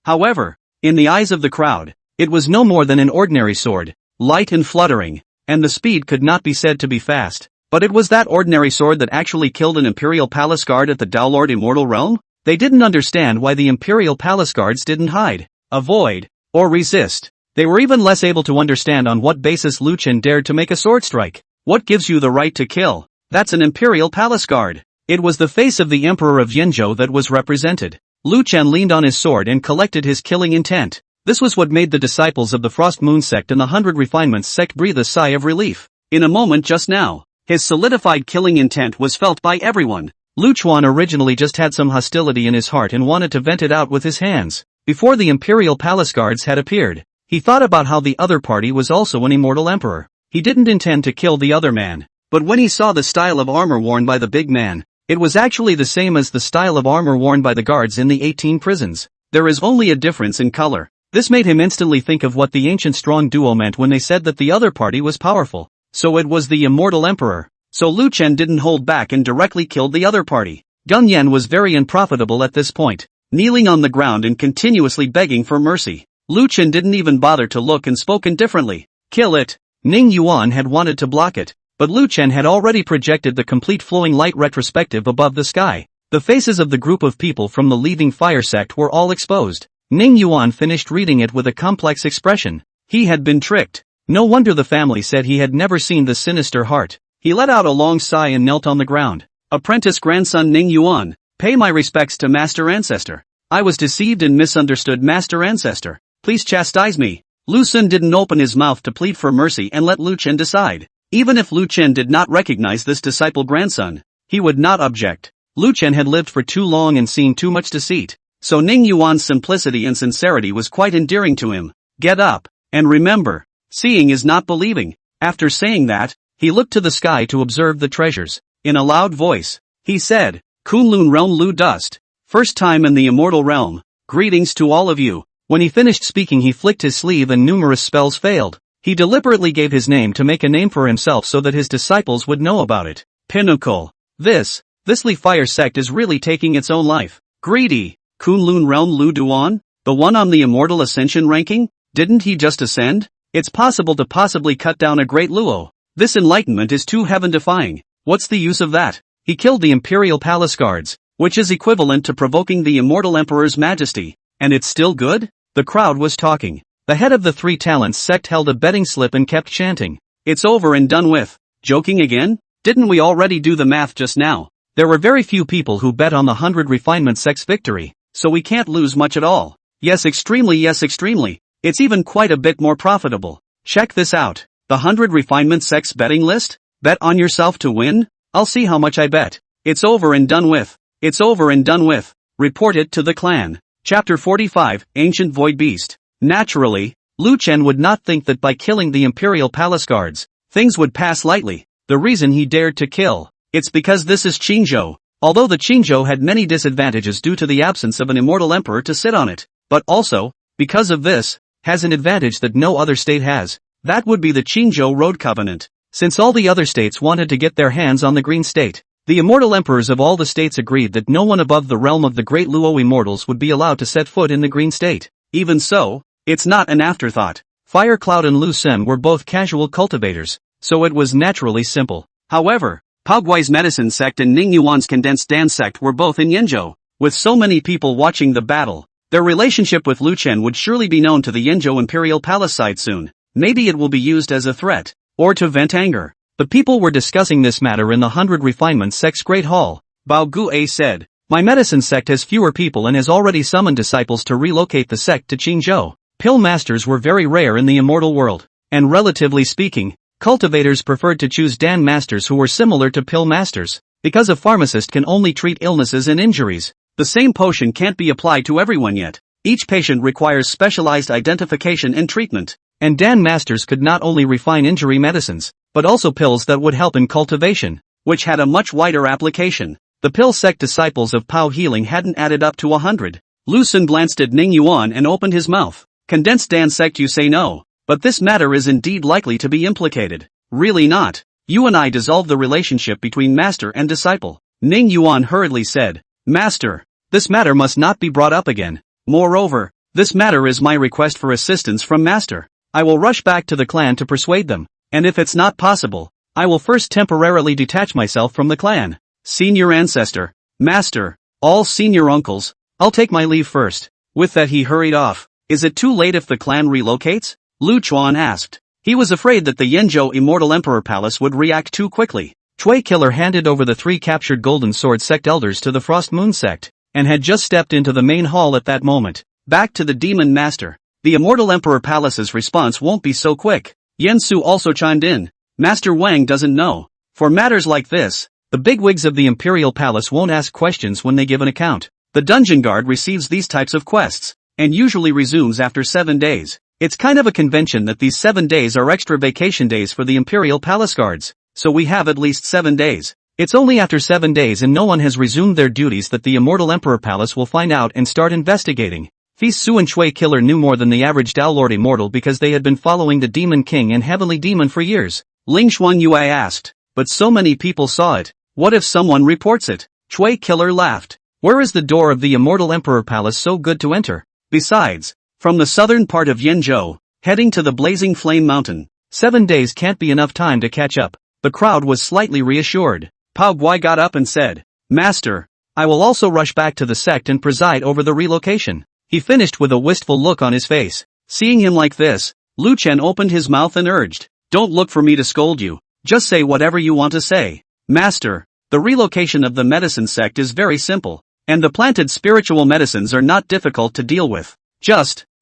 However, in the eyes of the crowd, it was no more than an ordinary sword, light and fluttering, and the speed could not be said to be fast. But it was that ordinary sword that actually killed an Imperial Palace Guard at the Dao Lord Immortal Realm? They didn't understand why the Imperial Palace Guards didn't hide, avoid, or resist. They were even less able to understand on what basis Lu Chen dared to make a sword strike. What gives you the right to kill? That's an Imperial Palace Guard. It was the face of the Emperor of Yenzhou that was represented. Lu Chen leaned on his sword and collected his killing intent. This was what made the disciples of the Frost Moon sect and the 100 Refinements sect breathe a sigh of relief. In a moment just now, his solidified killing intent was felt by everyone. Lu Chuan originally just had some hostility in his heart and wanted to vent it out with his hands. Before the Imperial Palace Guards had appeared, he thought about how the other party was also an immortal emperor. He didn't intend to kill the other man, but when he saw the style of armor worn by the big man, it was actually the same as the style of armor worn by the guards in the 18 prisons. There is only a difference in color. This made him instantly think of what the ancient strong duo meant when they said that the other party was powerful. So it was the immortal emperor. So Lu Chen didn't hold back and directly killed the other party. Gun Yan was very unprofitable at this point, kneeling on the ground and continuously begging for mercy. Lu Chen didn't even bother to look and spoke indifferently. Kill it. Ning Yuan had wanted to block it, but Lu Chen had already projected the complete flowing light retrospective above the sky. The faces of the group of people from the leaving fire sect were all exposed. Ning Yuan finished reading it with a complex expression. He had been tricked. No wonder the family said he had never seen the sinister heart. He let out a long sigh and knelt on the ground. Apprentice grandson Ning Yuan, pay my respects to Master Ancestor. I was deceived and misunderstood Master Ancestor. Please chastise me. Lu Sun didn't open his mouth to plead for mercy and let Lu Chen decide. Even if Lu Chen did not recognize this disciple grandson, he would not object. Lu Chen had lived for too long and seen too much deceit, so Ning Yuan's simplicity and sincerity was quite endearing to him. Get up, and remember, seeing is not believing. After saying that, he looked to the sky to observe the treasures. In a loud voice, he said, Kunlun Realm Lu Dust, first time in the immortal realm, greetings to all of you. When he finished speaking he flicked his sleeve and numerous spells failed. He deliberately gave his name to make a name for himself so that his disciples would know about it. Pinnacle. This Li Fire sect is really taking its own life. Greedy. Kunlun Realm Lu Duan? The one on the immortal ascension ranking? Didn't he just ascend? It's possible to possibly cut down a great Luo. This enlightenment is too heaven-defying. What's the use of that? He killed the Imperial Palace Guards, which is equivalent to provoking the immortal Emperor's majesty. And it's still good? The crowd was talking. The head of the Three Talents sect held a betting slip and kept chanting. It's over and done with. Joking again? Didn't we already do the math just now? There were very few people who bet on the 100 Refinement sect's victory, so we can't lose much at all. Yes, extremely. It's even quite a bit more profitable. Check this out. The 100 Refinement sect's betting list? Bet on yourself to win? I'll see how much I bet. It's over and done with. It's over and done with. Report it to the clan. Chapter 45, Ancient Void Beast. Naturally, Lu Chen would not think that by killing the Imperial Palace Guards, things would pass lightly. The reason he dared to kill, it's because this is Qingzhou. Although the Qingzhou had many disadvantages due to the absence of an immortal emperor to sit on it, but also, because of this, has an advantage that no other state has. That would be the Qingzhou Road Covenant. Since all the other states wanted to get their hands on the Green State, the immortal emperors of all the states agreed that no one above the realm of the great Luo immortals would be allowed to set foot in the Green State. Even so, it's not an afterthought. Fire Cloud and Lu Sen were both casual cultivators, so it was naturally simple. However, Pao Gui's medicine sect and Ning Yuan's condensed dance sect were both in Yenzhou. With so many people watching the battle, their relationship with Lu Chen would surely be known to the Yenzhou Imperial Palace side soon. Maybe it will be used as a threat, or to vent anger. The The people were discussing this matter in the 100 Refinement Sect's Great Hall. Bao Gu said, "My medicine sect has fewer people and has already summoned disciples to relocate the sect to Qingzhou. Pill masters were very rare in the immortal world, and relatively speaking, cultivators preferred to choose Dan masters who were similar to pill masters, because a pharmacist can only treat illnesses and injuries. The same potion can't be applied to everyone yet. Each patient requires specialized identification and treatment, and Dan masters could not only refine injury medicines, but also pills that would help in cultivation, which had a much wider application. The pill sect disciples of Pao Healing hadn't added up to 100. Lu Sun glanced at Ning Yuan and opened his mouth. Condensed Dan sect, you say no, but this matter is indeed likely to be implicated. Really not. You and I dissolve the relationship between master and disciple. Ning Yuan hurriedly said, Master, this matter must not be brought up again. Moreover, this matter is my request for assistance from master. I will rush back to the clan to persuade them, and if it's not possible, I will first temporarily detach myself from the clan. Senior ancestor, master, all senior uncles, I'll take my leave first. With that he hurried off. Is it too late if the clan relocates? Lu Chuan asked. He was afraid that the Yenzhou Immortal Emperor Palace would react too quickly. Chui Killer handed over the 3 captured Golden Sword sect elders to the Frost Moon sect, and had just stepped into the main hall at that moment. Back to the Demon Master. The Immortal Emperor Palace's response won't be so quick. Yen Su also chimed in. Master Wang doesn't know. For matters like this, the bigwigs of the Imperial Palace won't ask questions when they give an account. The Dungeon Guard receives these types of quests, and usually resumes after 7 days. It's kind of a convention that these 7 days are extra vacation days for the Imperial Palace Guards, so we have at least 7 days. It's only after 7 days and no one has resumed their duties that the Immortal Emperor Palace will find out and start investigating. Feast Su and Chui Killer knew more than the average Downlord Immortal because they had been following the Demon King and Heavenly Demon for years. Ling Xuan Yue asked, but so many people saw it. What if someone reports it? Chui Killer laughed. Where is the door of the Immortal Emperor Palace so good to enter? Besides, from the southern part of Yenzhou, heading to the Blazing Flame Mountain, 7 days can't be enough time to catch up. The crowd was slightly reassured. Pao Guai got up and said, Master, I will also rush back to the sect and preside over the relocation. He finished with a wistful look on his face. Seeing him like this, Lu Chen opened his mouth and urged, Don't look for me to scold you. Just say whatever you want to say. Master, the relocation of the medicine sect is very simple, and the planted spiritual medicines are not difficult to deal with.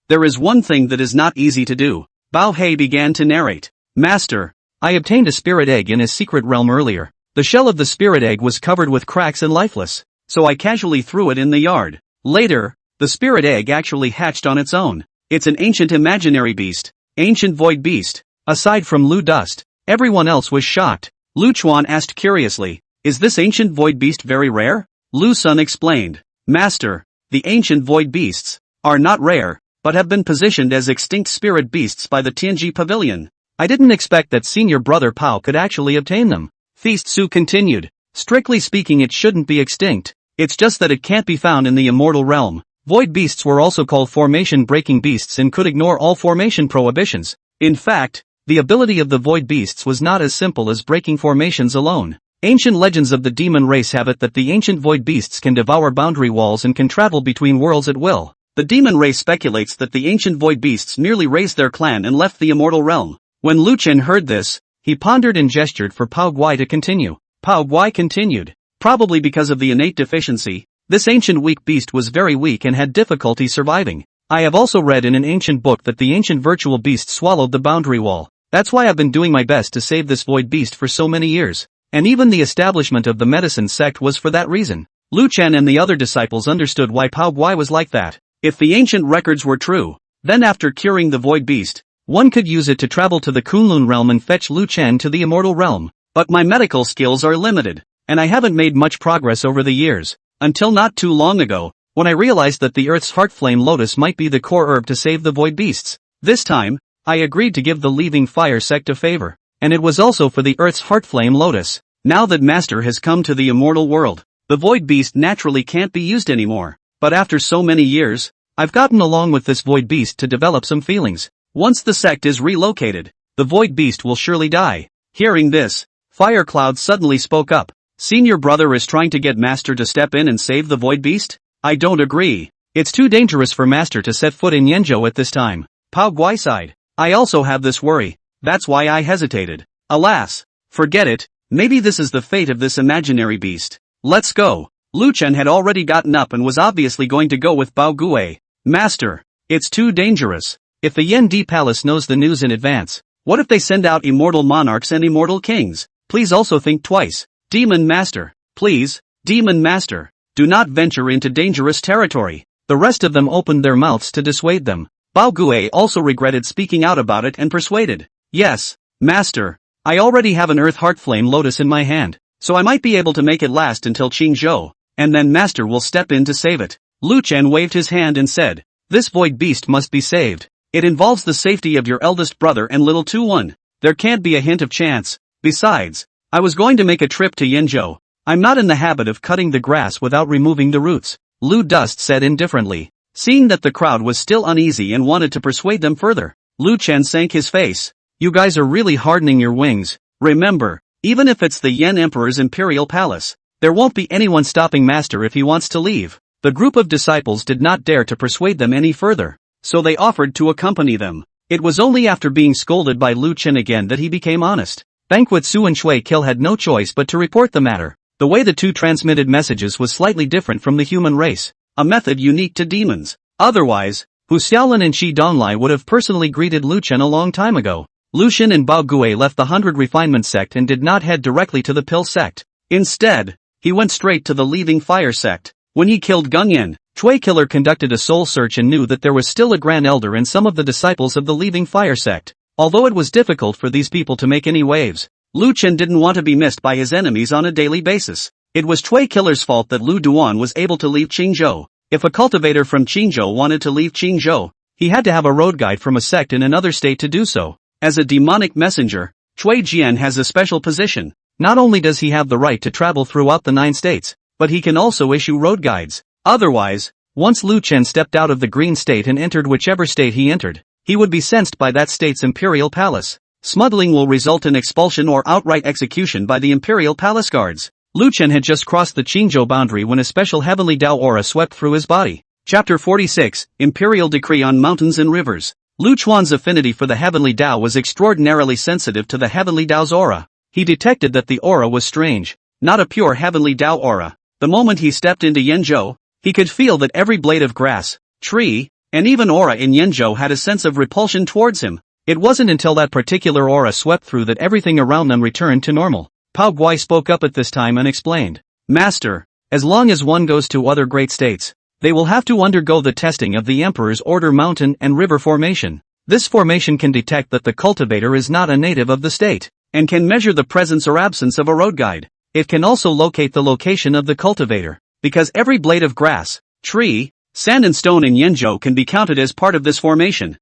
There is one thing that is not easy to do. Bao He began to narrate. Master, I obtained a spirit egg in a secret realm earlier. The shell of the spirit egg was covered with cracks and lifeless, so I casually threw it in the yard. Later, the spirit egg actually hatched on its own. It's an ancient imaginary beast, ancient void beast. Aside from Lu Dust, everyone else was shocked. Lu Chuan asked curiously, is this ancient void beast very rare? Lu Sun explained, Master, the ancient void beasts are not rare, but have been positioned as extinct spirit beasts by the Tianji Pavilion. I didn't expect that senior brother Pao could actually obtain them. Feast Su continued, strictly speaking it shouldn't be extinct, it's just that it can't be found in the immortal realm. Void beasts were also called formation-breaking beasts and could ignore all formation prohibitions. In fact, the ability of the void beasts was not as simple as breaking formations alone. Ancient legends of the demon race have it that the ancient void beasts can devour boundary walls and can travel between worlds at will. The demon race speculates that the ancient void beasts merely raised their clan and left the immortal realm. When Lu Chen heard this, he pondered and gestured for Pao Guai to continue. Pao Guai continued. Probably because of the innate deficiency, this ancient weak beast was very weak and had difficulty surviving. I have also read in an ancient book that the ancient virtual beast swallowed the boundary wall. That's why I've been doing my best to save this void beast for so many years. And even the establishment of the medicine sect was for that reason. Lu Chen and the other disciples understood why Pao Guai was like that. If the ancient records were true, then after curing the void beast, one could use it to travel to the Kunlun realm and fetch Lu Chen to the immortal realm. But my medical skills are limited, and I haven't made much progress over the years, until not too long ago, when I realized that the Earth's Heartflame Lotus might be the core herb to save the void beasts. This time, I agreed to give the Leaving Fire sect a favor, and it was also for the Earth's Heartflame Lotus. Now that Master has come to the immortal world, the void beast naturally can't be used anymore. But after so many years, I've gotten along with this void beast to develop some feelings. Once the sect is relocated, the void beast will surely die. Hearing this, Fire Cloud suddenly spoke up. Senior brother is trying to get Master to step in and save the void beast? I don't agree. It's too dangerous for Master to set foot in Yenzhou at this time. Pao Guai sighed. I also have this worry. That's why I hesitated. Alas, Forget it, maybe this is the fate of this imaginary beast. Let's go. Lu Chen had already gotten up and was obviously going to go with Bao Gui. Master, it's too dangerous. If the Yen Di Palace knows the news in advance, what if they send out immortal monarchs and immortal kings? Please also think twice. Demon Master, please, Demon Master, do not venture into dangerous territory. The rest of them opened their mouths to dissuade them. Bao Gui also regretted speaking out about it and persuaded. Yes, Master, I already have an Earth Heart Flame Lotus in my hand, so I might be able to make it last until Qingzhou, and then Master will step in to save it. Lu Chen waved his hand and said, this void beast must be saved. It involves the safety of your eldest brother and little Tu-1. There can't be a hint of chance. Besides, I was going to make a trip to Yenzhou. I'm not in the habit of cutting the grass without removing the roots, Lu Dust said indifferently. Seeing that the crowd was still uneasy and wanted to persuade them further, Lu Chen sank his face. You guys are really hardening your wings. Remember, even if it's the Yen Emperor's imperial palace, there won't be anyone stopping Master if he wants to leave. The group of disciples did not dare to persuade them any further, so they offered to accompany them. It was only after being scolded by Lu Chen again that he became honest. Banquet Su and Shui Kill had no choice but to report the matter. The way the two transmitted messages was slightly different from the human race, a method unique to demons. Otherwise, Hu Xiaolin and Shi Donglai would have personally greeted Lu Chen a long time ago. Lu Xun and Bao Gui left the 100 Refinement sect and did not head directly to the Pill sect. Instead, he went straight to the Leaving Fire sect. When he killed Gung Yen, Chui Killer conducted a soul search and knew that there was still a Grand Elder and some of the disciples of the Leaving Fire sect. Although it was difficult for these people to make any waves, Lu Chen didn't want to be missed by his enemies on a daily basis. It was Chui Killer's fault that Lu Duan was able to leave Qingzhou. If a cultivator from Qingzhou wanted to leave Qingzhou, he had to have a road guide from a sect in another state to do so. As a demonic messenger, Chui Jian has a special position. Not only does he have the right to travel throughout the 9 states, but he can also issue road guides. Otherwise, once Lu Chen stepped out of the green state and entered whichever state he entered, he would be censed by that state's imperial palace. Smuggling will result in expulsion or outright execution by the imperial palace guards. Lu Chen had just crossed the Qingzhou boundary when a special heavenly Dao aura swept through his body. Chapter 46, Imperial Decree on Mountains and Rivers. Lu Chuan's affinity for the heavenly Dao was extraordinarily sensitive to the heavenly Dao's aura. He detected that the aura was strange, not a pure heavenly Dao aura. The moment he stepped into Yenzhou, he could feel that every blade of grass, tree, and even aura in Yenzhou had a sense of repulsion towards him. It wasn't until that particular aura swept through that everything around them returned to normal. Pao Guai spoke up at this time and explained, Master, as long as one goes to other great states, they will have to undergo the testing of the Emperor's Order Mountain and River Formation. This formation can detect that the cultivator is not a native of the state, and can measure the presence or absence of a road guide. It can also locate the location of the cultivator, because every blade of grass, tree, sand and stone in Yenzhou can be counted as part of this formation.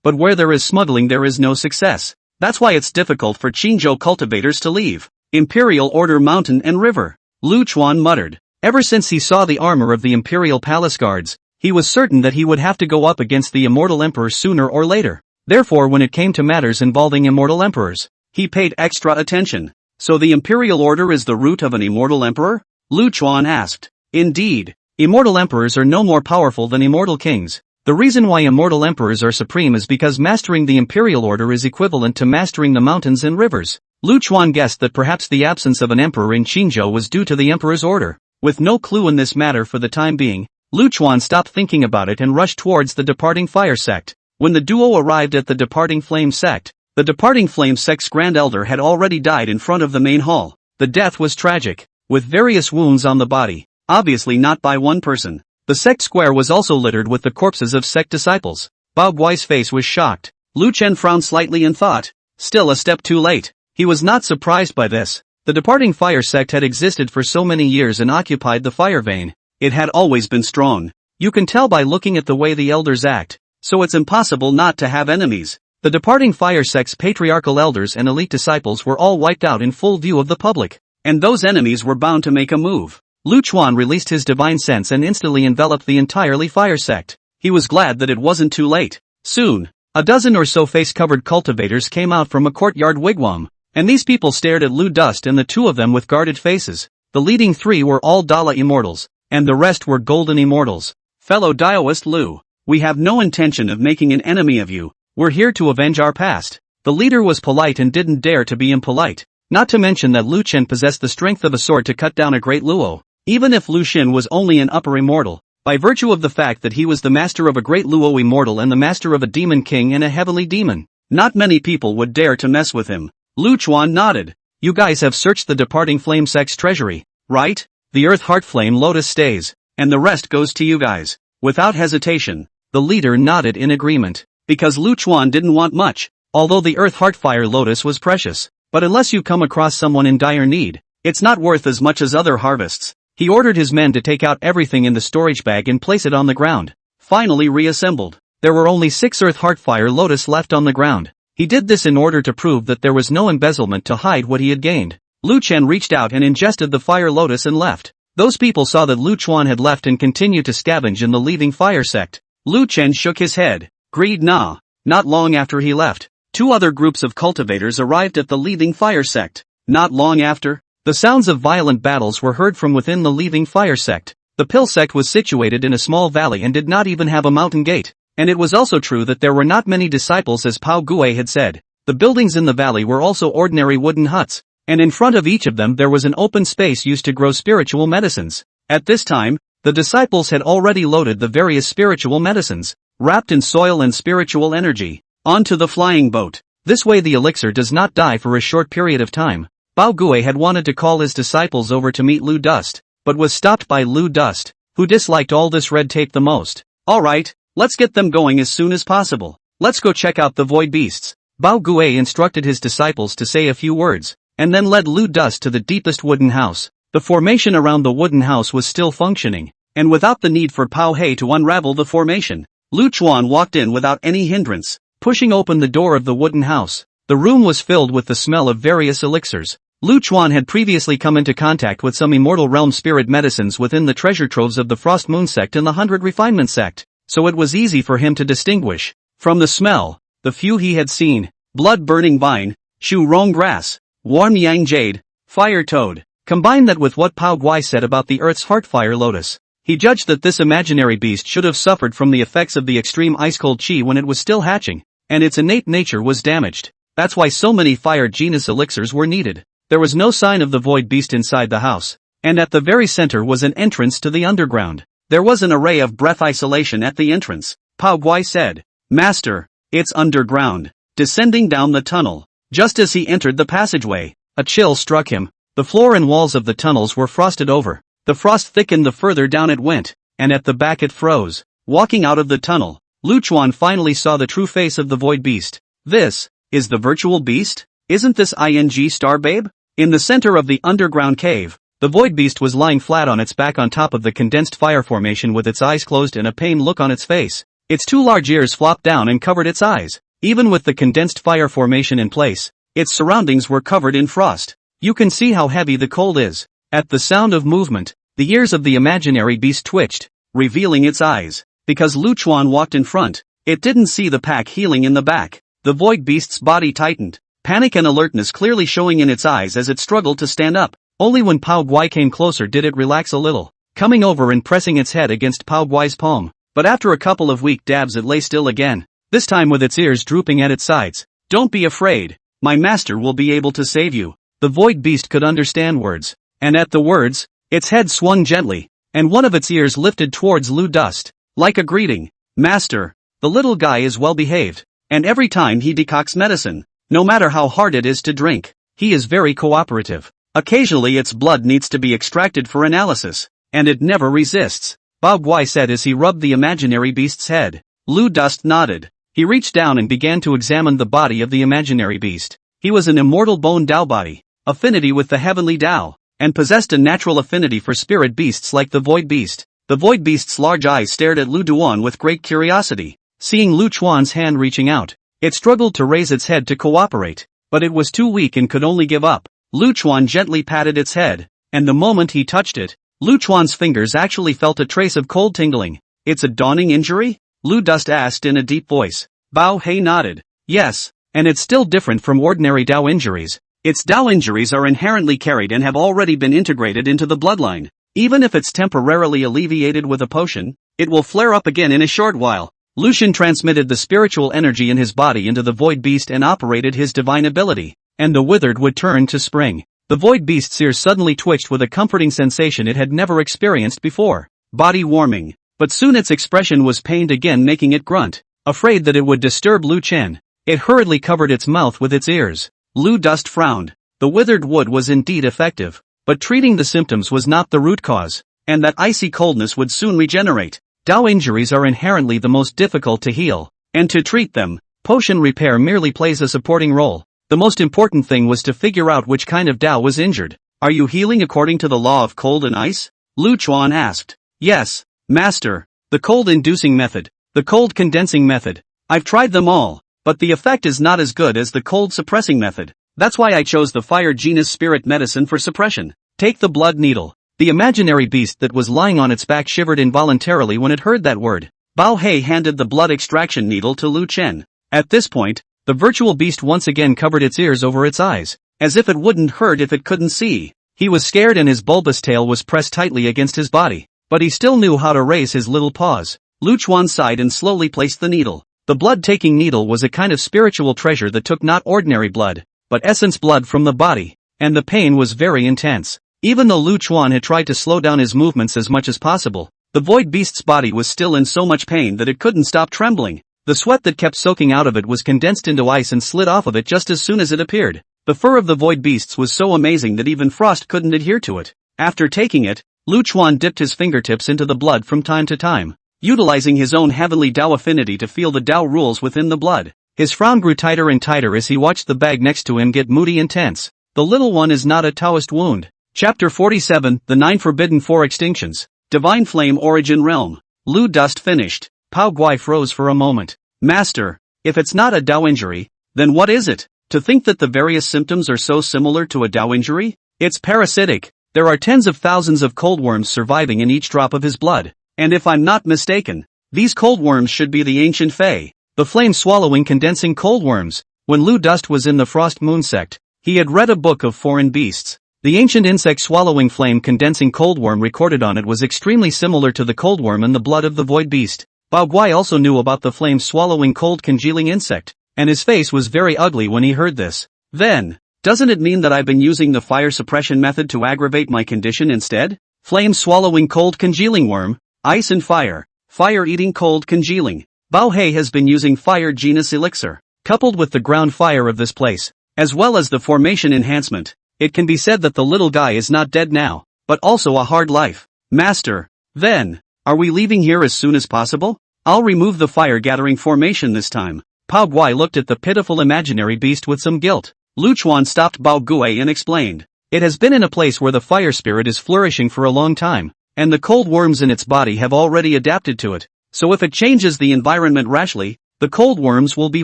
But where there is smuggling there is no success. That's why it's difficult for Qingzhou cultivators to leave. Imperial Order Mountain and River. Lu Chuan muttered. Ever since he saw the armor of the Imperial Palace Guards, he was certain that he would have to go up against the Immortal Emperor sooner or later. Therefore when it came to matters involving Immortal Emperors, he paid extra attention. So the Imperial Order is the root of an Immortal Emperor? Lu Chuan asked. Indeed, Immortal Emperors are no more powerful than Immortal Kings. The reason why Immortal Emperors are supreme is because mastering the Imperial Order is equivalent to mastering the mountains and rivers. Lu Chuan guessed that perhaps the absence of an emperor in Qingzhou was due to the Emperor's order. With no clue in this matter for the time being, Lu Chuan stopped thinking about it and rushed towards the departing fire sect. When the duo arrived at the departing flame sect, the departing flame sect's Grand Elder had already died in front of the main hall. The death was tragic, with various wounds on the body, obviously not by one person. The sect square was also littered with the corpses of sect disciples. Bao Guai's face was shocked. Lu Chen frowned slightly and thought, still a step too late. He was not surprised by this. The departing fire sect had existed for so many years and occupied the fire vein. It had always been strong. You can tell by looking at the way the elders act, so it's impossible not to have enemies. The departing fire sect's patriarchal elders and elite disciples were all wiped out in full view of the public, and those enemies were bound to make a move. Lu Chuan released his divine sense and instantly enveloped the entirely fire sect. He was glad that it wasn't too late. Soon, a dozen or so face-covered cultivators came out from a courtyard wigwam, and these people stared at Lu Dust and the two of them with guarded faces. The leading 3 were all Dala immortals, and the rest were golden immortals. Fellow Daoist Lu, we have no intention of making an enemy of you. We're here to avenge our past. The leader was polite and didn't dare to be impolite. Not to mention that Lu Chen possessed the strength of a sword to cut down a great Luo. Even if Lu Xun was only an upper immortal, by virtue of the fact that he was the master of a great Luo immortal and the master of a demon king and a heavenly demon, not many people would dare to mess with him. Lu Chuan nodded. You guys have searched the departing flame sect's treasury, right? The earth heart flame lotus stays, and the rest goes to you guys. Without hesitation, the leader nodded in agreement, because Lu Chuan didn't want much, although the earth heart fire lotus was precious. But unless you come across someone in dire need, it's not worth as much as other harvests. He ordered his men to take out everything in the storage bag and place it on the ground. Finally reassembled, there were only 6 earth heart fire lotus left on the ground. He did this in order to prove that there was no embezzlement to hide what he had gained. Lu Chen reached out and ingested the fire lotus and left. Those people saw that Lu Chuan had left and continued to scavenge in the leaving fire sect. Lu Chen shook his head. Greed nah. Not long after he left, 2 other groups of cultivators arrived at the leaving fire sect. Not long after, the sounds of violent battles were heard from within the leaving fire sect. The pill sect was situated in a small valley and did not even have a mountain gate. And it was also true that there were not many disciples as Pao Gue had said. The buildings in the valley were also ordinary wooden huts, and in front of each of them there was an open space used to grow spiritual medicines. At this time, the disciples had already loaded the various spiritual medicines, wrapped in soil and spiritual energy, onto the flying boat. This way the elixir does not die for a short period of time. Pao Gue had wanted to call his disciples over to meet Lu Dust, but was stopped by Lu Dust, who disliked all this red tape the most. Alright. Let's get them going as soon as possible. Let's go check out the void beasts. Bao Gue instructed his disciples to say a few words, and then led Lu Dust to the deepest wooden house. The formation around the wooden house was still functioning, and without the need for Pao He to unravel the formation, Lu Chuan walked in without any hindrance, pushing open the door of the wooden house. The room was filled with the smell of various elixirs. Lu Chuan had previously come into contact with some immortal realm spirit medicines within the treasure troves of the Frost Moon sect and the 100 Refinement sect. So it was easy for him to distinguish, from the smell, the few he had seen: blood-burning vine, shu rong grass, warm yang jade, fire toad. Combine that with what Pao Gui said about the earth's heartfire lotus. He judged that this imaginary beast should have suffered from the effects of the extreme ice-cold chi when it was still hatching, and its innate nature was damaged. That's why so many fire genus elixirs were needed. There was no sign of the void beast inside the house, and at the very center was an entrance to the underground. There was an array of breath isolation at the entrance. Pao Gui said, "Master, it's underground." Descending down the tunnel. Just as he entered the passageway, a chill struck him. The floor and walls of the tunnels were frosted over. The frost thickened the further down it went, and at the back it froze. Walking out of the tunnel, Lu Chuan finally saw the true face of the void beast. This is the virtual beast? Isn't this ING Star Babe? In the center of the underground cave, the void beast was lying flat on its back on top of the condensed fire formation with its eyes closed and a pained look on its face. Its 2 large ears flopped down and covered its eyes. Even with the condensed fire formation in place, its surroundings were covered in frost. You can see how heavy the cold is. At the sound of movement, the ears of the imaginary beast twitched, revealing its eyes. Because Lu Chuan walked in front, it didn't see the pack healing in the back. The void beast's body tightened, panic and alertness clearly showing in its eyes as it struggled to stand up. Only when Pao Gui came closer did it relax a little, coming over and pressing its head against Pao Gui's palm. But after a couple of weak dabs it lay still again, this time with its ears drooping at its sides. "Don't be afraid, my master will be able to save you." The void beast could understand words, and at the words, its head swung gently, and one of its ears lifted towards Lu Dust, like a greeting. "Master, the little guy is well behaved, and every time he decocts medicine, no matter how hard it is to drink, he is very cooperative. Occasionally its blood needs to be extracted for analysis, and it never resists," Bao Gui said as he rubbed the imaginary beast's head. Lu Dust nodded. He reached down and began to examine the body of the imaginary beast. He was an immortal bone Dao body, affinity with the heavenly Dao, and possessed a natural affinity for spirit beasts like the void beast. The void beast's large eyes stared at Lu Duan with great curiosity. Seeing Lu Chuan's hand reaching out, it struggled to raise its head to cooperate, but it was too weak and could only give up. Lu Chuan gently patted its head, and the moment he touched it, Lu Chuan's fingers actually felt a trace of cold tingling. "It's a dawning injury?" Lu Dust asked in a deep voice. Bao He nodded. "Yes, and it's still different from ordinary Dao injuries. Its Dao injuries are inherently carried and have already been integrated into the bloodline. Even if it's temporarily alleviated with a potion, it will flare up again in a short while." Lucian transmitted the spiritual energy in his body into the void beast and operated his divine ability. and the withered would turn to spring. The void beast's ears suddenly twitched with a comforting sensation it had never experienced before. Body warming. But soon its expression was pained again, making it grunt. Afraid that it would disturb Lu Chen, it hurriedly covered its mouth with its ears. Lu Dust frowned. The withered wood was indeed effective, but treating the symptoms was not the root cause, and that icy coldness would soon regenerate. Dao injuries are inherently the most difficult to heal, and to treat them, potion repair merely plays a supporting role. The most important thing was to figure out which kind of Dao was injured. Are you healing according to the law of cold and ice? Lu Chuan asked. Yes, Master. The cold-inducing method, the cold-condensing method. I've tried them all, but the effect is not as good as the cold-suppressing method. That's why I chose the fire genus spirit medicine for suppression. Take the blood needle. The imaginary beast that was lying on its back shivered involuntarily when it heard that word. Bao He handed the blood extraction needle to Lu Chen. At this point, the virtual beast once again covered its ears over its eyes, as if it wouldn't hurt if it couldn't see. He was scared and his bulbous tail was pressed tightly against his body, but he still knew how to raise his little paws. Lu Chuan sighed and slowly placed the needle. The blood-taking needle was a kind of spiritual treasure that took not ordinary blood, but essence blood from the body, and the pain was very intense. Even though Lu Chuan had tried to slow down his movements as much as possible, the void beast's body was still in so much pain that it couldn't stop trembling. The sweat that kept soaking out of it was condensed into ice and slid off of it just as soon as it appeared. The fur of the void beasts was so amazing that even frost couldn't adhere to it. After taking it, Lu Chuan dipped his fingertips into the blood from time to time, utilizing his own heavenly Dao affinity to feel the Dao rules within the blood. His frown grew tighter and tighter as he watched the bag next to him get moody and tense. The little one is not a Taoist wound. Chapter 47, The 9 Forbidden Four Extinctions. Divine Flame Origin Realm. Lu Dust finished. Pao Guai froze for a moment. Master, if it's not a Dao injury, then what is it? To think that the various symptoms are so similar to a Dao injury? It's parasitic. There are tens of thousands of cold worms surviving in each drop of his blood, and if I'm not mistaken, these cold worms should be the ancient Fae, the flame-swallowing condensing cold worms. When Lu Dust was in the Frost Moon sect, he had read a book of foreign beasts. The ancient insect-swallowing flame-condensing cold worm recorded on it was extremely similar to the cold worm in the blood of the void beast. Bao Guai also knew about the flame-swallowing cold-congealing insect, and his face was very ugly when he heard this. Then, doesn't it mean that I've been using the fire suppression method to aggravate my condition instead? Flame-swallowing cold-congealing worm, ice and fire, fire-eating cold-congealing. Bao He has been using fire genus elixir, coupled with the ground fire of this place, as well as the formation enhancement. It can be said that the little guy is not dead now, but also a hard life. Master, then, are we leaving here as soon as possible? I'll remove the fire-gathering formation this time. Pao Guai looked at the pitiful imaginary beast with some guilt. Lu Chuan stopped Bao Guai and explained. It has been in a place where the fire spirit is flourishing for a long time, and the cold worms in its body have already adapted to it. So if it changes the environment rashly, the cold worms will be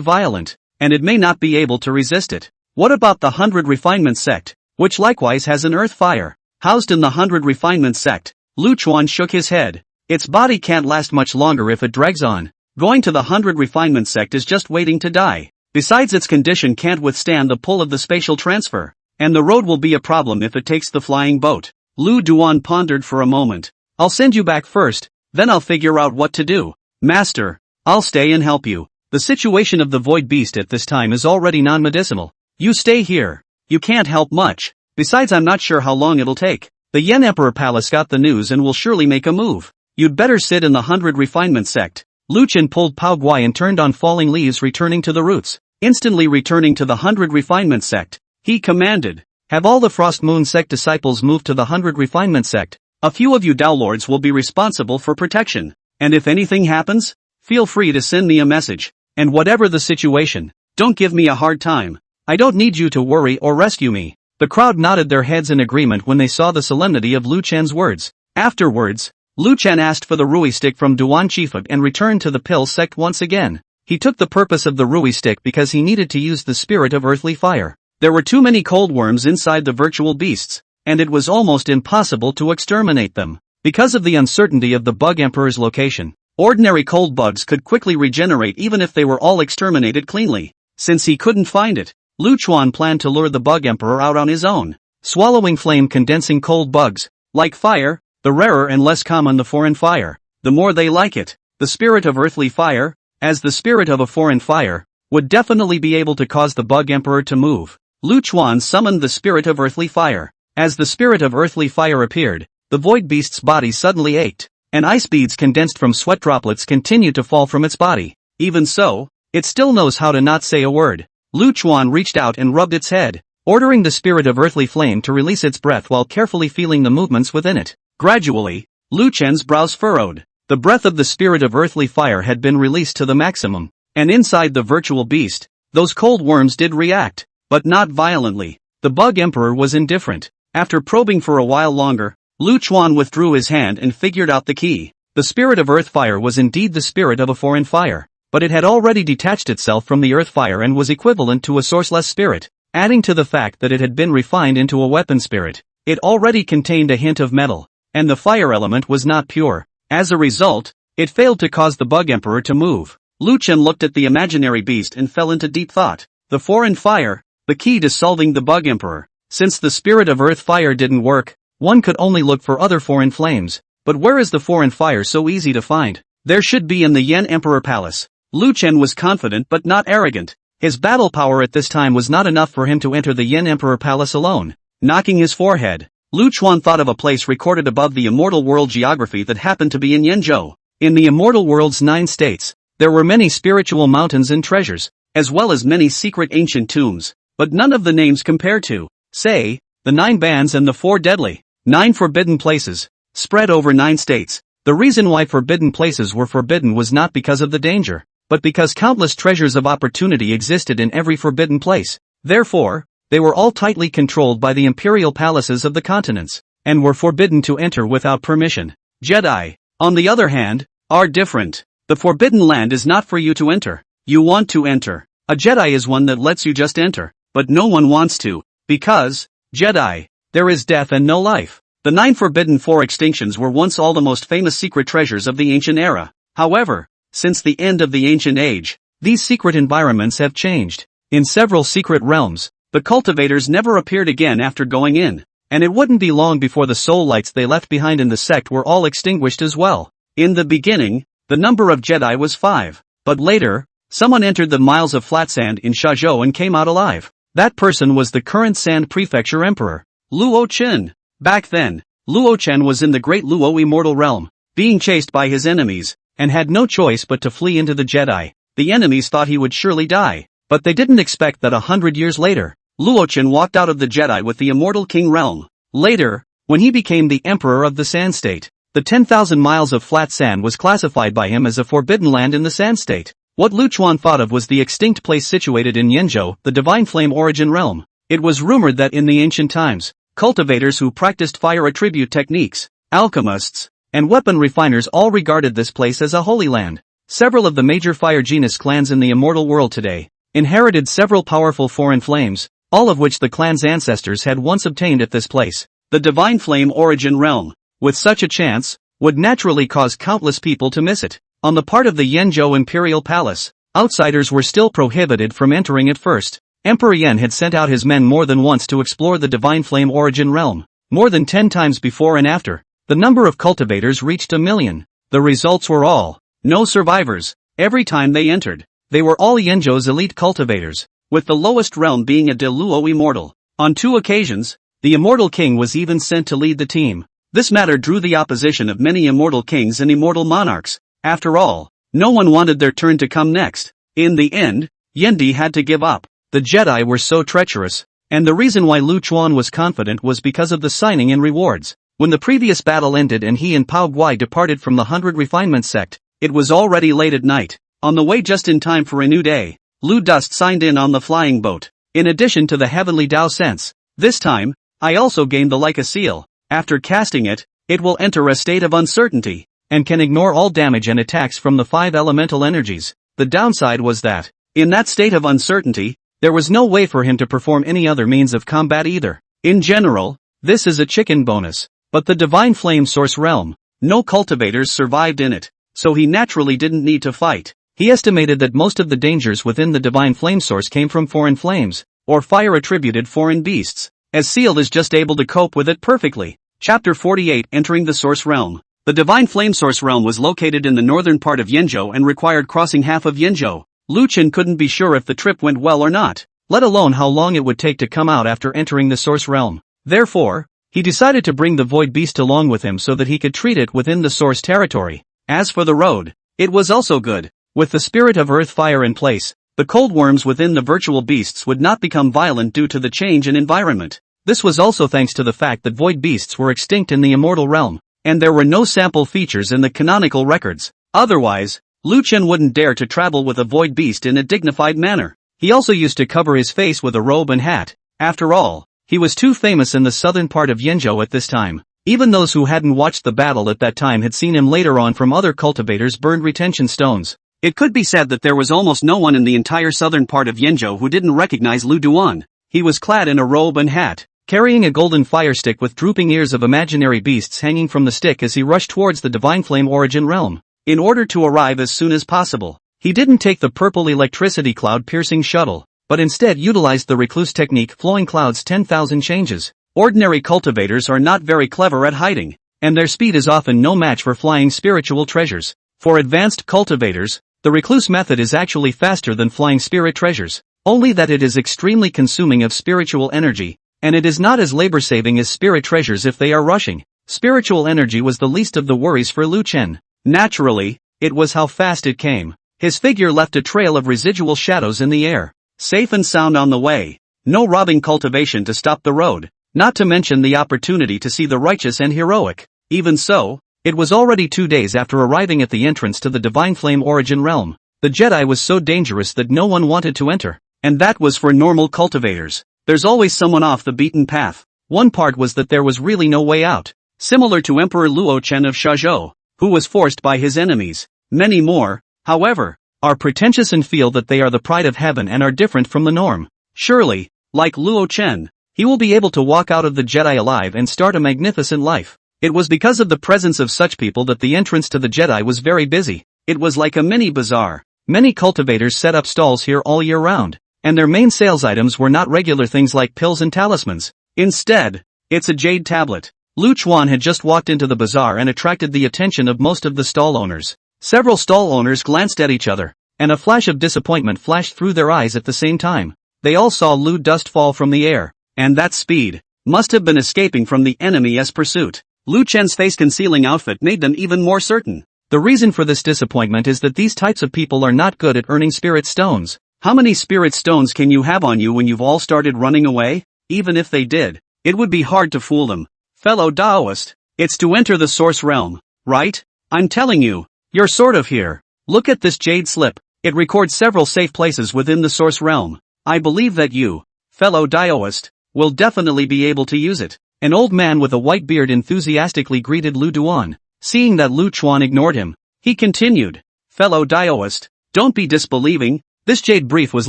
violent, and it may not be able to resist it. What about the 100 Refinement sect, which likewise has an earth fire? Housed in the 100 Refinement sect, Lu Chuan shook his head. Its body can't last much longer if it drags on. Going to the 100 Refinement sect is just waiting to die. Besides, its condition can't withstand the pull of the spatial transfer, and the road will be a problem if it takes the flying boat. Lu Duan pondered for a moment. I'll send you back first, then I'll figure out what to do. Master, I'll stay and help you. The situation of the void beast at this time is already non-medicinal. You stay here. You can't help much. Besides, I'm not sure how long it'll take. The Yen Emperor Palace got the news and will surely make a move. You'd better sit in the 100 Refinement sect. Lu Chen pulled Pao Guai and turned on falling leaves, returning to the roots. Instantly returning to the 100 Refinement sect, he commanded, have all the Frost Moon sect disciples move to the 100 Refinement sect. A few of you Dao Lords will be responsible for protection, and if anything happens, feel free to send me a message. And whatever the situation, don't give me a hard time. I don't need you to worry or rescue me. The crowd nodded their heads in agreement when they saw the solemnity of Lu Chen's words. Afterwards, Lu Chen asked for the Rui stick from Duan Chifa and returned to the pill sect once again. He took the purpose of the Rui stick because he needed to use the spirit of earthly fire. There were too many cold worms inside the virtual beasts, and it was almost impossible to exterminate them. Because of the uncertainty of the Bug Emperor's location, ordinary cold bugs could quickly regenerate even if they were all exterminated cleanly. Since he couldn't find it, Lu Chuan planned to lure the Bug Emperor out on his own. Swallowing flame-condensing cold bugs, like fire, the rarer and less common the foreign fire, the more they like it. The spirit of earthly fire, as the spirit of a foreign fire, would definitely be able to cause the Bug Emperor to move. Lu Chuan summoned the spirit of earthly fire. As the spirit of earthly fire appeared, the void beast's body suddenly ached, and ice beads condensed from sweat droplets continued to fall from its body. Even so, it still knows how to not say a word. Lu Chuan reached out and rubbed its head, ordering the spirit of earthly flame to release its breath while carefully feeling the movements within it. Gradually, Lu Chen's brows furrowed. The breath of the spirit of earthly fire had been released to the maximum, and inside the virtual beast, those cold worms did react, but not violently. The bug emperor was indifferent. After probing for a while longer, Lu Chuan withdrew his hand and figured out the key. The spirit of earth fire was indeed the spirit of a foreign fire, but it had already detached itself from the earth fire and was equivalent to a sourceless spirit. Adding to the fact that it had been refined into a weapon spirit, it already contained a hint of metal, and the fire element was not pure. As a result, it failed to cause the bug emperor to move. Lu Chen looked at the imaginary beast and fell into deep thought. The foreign fire, the key to solving the bug emperor. Since the spirit of earth fire didn't work, one could only look for other foreign flames. But where is the foreign fire so easy to find? There should be in the Yen Emperor Palace. Lu Chen was confident but not arrogant. His battle power at this time was not enough for him to enter the Yen Emperor Palace alone. Knocking his forehead, Lu Chuan thought of a place recorded above the immortal world geography that happened to be in Yenzhou. In the immortal world's 9 states, there were many spiritual mountains and treasures, as well as many secret ancient tombs, but none of the names compared to, say, the 9 bands and the 4 deadly, 9 forbidden places, spread over 9 states. The reason why forbidden places were forbidden was not because of the danger, but because countless treasures of opportunity existed in every forbidden place. Therefore, they were all tightly controlled by the imperial palaces of the continents, and were forbidden to enter without permission. Jedi, on the other hand, are different. The forbidden land is not for you to enter. You want to enter. A Jedi is one that lets you just enter, but no one wants to, because, Jedi, there is death and no life. The 9 forbidden 4 extinctions were once all the most famous secret treasures of the ancient era. However, since the end of the ancient age, these secret environments have changed. In several secret realms, the cultivators never appeared again after going in, and it wouldn't be long before the soul lights they left behind in the sect were all extinguished as well. In the beginning, the number of Jedi was 5, but later, someone entered the miles of flat sand in Shazhou and came out alive. That person was the current Sand Prefecture Emperor, Luo Chen. Back then, Luo Chen was in the Great Luo Immortal Realm, being chased by his enemies, and had no choice but to flee into the Jedi. The enemies thought he would surely die, but they didn't expect that 100 years later, Luo Chen walked out of the Jedi with the Immortal King realm. Later, when he became the Emperor of the Sand State, the 10,000 miles of flat sand was classified by him as a forbidden land in the Sand State. What Lu Chuan thought of was the extinct place situated in Yenzhou, the Divine Flame Origin Realm. It was rumored that in the ancient times, cultivators who practiced fire attribute techniques, alchemists, and weapon refiners all regarded this place as a holy land. Several of the major fire genus clans in the immortal world today inherited several powerful foreign flames, all of which the clan's ancestors had once obtained at this place. The Divine Flame Origin Realm, with such a chance, would naturally cause countless people to miss it. On the part of the Yenzhou Imperial Palace, outsiders were still prohibited from entering at first. Emperor Yen had sent out his men more than once to explore the Divine Flame Origin Realm, more than 10 times before and after. The number of cultivators reached 1 million. The results were all, no survivors. Every time they entered, they were all Yenzhou's elite cultivators, with the lowest realm being a De Luo Immortal. On 2 occasions, the Immortal King was even sent to lead the team. This matter drew the opposition of many immortal kings and immortal monarchs. After all, no one wanted their turn to come next. In the end, Yendi had to give up. The Jedi were so treacherous, and the reason why Lu Chuan was confident was because of the signing in rewards. When the previous battle ended and he and Pao Guai departed from the 100 Refinement sect, it was already late at night. On the way just in time for a new day, Lu Dust signed in on the flying boat. In addition to the heavenly Dao sense, this time, I also gained the Leica seal. After casting it, it will enter a state of uncertainty, and can ignore all damage and attacks from the 5 elemental energies. The downside was that, in that state of uncertainty, there was no way for him to perform any other means of combat either. In general, this is a chicken bonus, but the Divine Flame Source realm, no cultivators survived in it, so he naturally didn't need to fight. He estimated that most of the dangers within the Divine Flame Source came from foreign flames, or fire-attributed foreign beasts, as Sealed is just able to cope with it perfectly. Chapter 48 Entering the Source Realm. The Divine Flame Source realm was located in the northern part of Yenzhou and required crossing half of Yenzhou. Lu Chen couldn't be sure if the trip went well or not. let alone how long it would take to come out after entering the source realm. Therefore, he decided to bring the void beast along with him so that he could treat it within the source territory. As for the road, it was also good. With the spirit of earth fire in place, the cold worms within the virtual beasts would not become violent due to the change in environment. This was also thanks to the fact that void beasts were extinct in the immortal realm, and there were no sample features in the canonical records. Otherwise, Lu Chen wouldn't dare to travel with a void beast in a dignified manner. He also used to cover his face with a robe and hat. After all, he was too famous in the southern part of Yenzhou at this time. Even those who hadn't watched the battle at that time had seen him later on from other cultivators' burned retention stones. It could be said that there was almost no one in the entire southern part of Yenzhou who didn't recognize Lu Duan. He was clad in a robe and hat, carrying a golden fire stick with drooping ears of imaginary beasts hanging from the stick as he rushed towards the divine flame origin realm. In order to arrive as soon as possible, he didn't take the purple electricity cloud-piercing shuttle, but instead utilized the recluse technique flowing clouds 10,000 changes. Ordinary cultivators are not very clever at hiding, and their speed is often no match for flying spiritual treasures. For advanced cultivators, the recluse method is actually faster than flying spirit treasures, only that it is extremely consuming of spiritual energy, and it is not as labor-saving as spirit treasures if they are rushing. Spiritual energy was the least of the worries for Lu Chen. Naturally, it was how fast it came. His figure left a trail of residual shadows in the air. Safe and sound on the way. No robbing cultivation to stop the road, not to mention the opportunity to see the righteous and heroic. Even so, it was already 2 days after arriving at the entrance to the Divine Flame Origin realm. The Jedi was so dangerous that no one wanted to enter. And that was for normal cultivators. There's always someone off the beaten path. One part was that there was really no way out. Similar to Emperor Luo Chen of Shazhou, who was forced by his enemies. Many more, however, are pretentious and feel that they are the pride of heaven and are different from the norm. Surely, like Luo Chen, he will be able to walk out of the Jedi alive and start a magnificent life. It was because of the presence of such people that the entrance to the Jedi was very busy. It was like a mini bazaar. Many cultivators set up stalls here all year round, and their main sales items were not regular things like pills and talismans. Instead, it's a jade tablet. Lu Chuan had just walked into the bazaar and attracted the attention of most of the stall owners. Several stall owners glanced at each other, and a flash of disappointment flashed through their eyes at the same time. They all saw Lu dust fall from the air, and that speed must have been escaping from the enemy's pursuit. Lu Chen's face-concealing outfit made them even more certain. The reason for this disappointment is that these types of people are not good at earning spirit stones. How many spirit stones can you have on you when you've all started running away? Even if they did, it would be hard to fool them. Fellow Daoist, it's to enter the source realm, right? I'm telling you, you're sort of here. Look at this jade slip. It records several safe places within the source realm. I believe that you, fellow Daoist, will definitely be able to use it. An old man with a white beard enthusiastically greeted Lu Duan. Seeing that Lu Chuan ignored him, he continued, fellow Daoist, don't be disbelieving. This jade brief was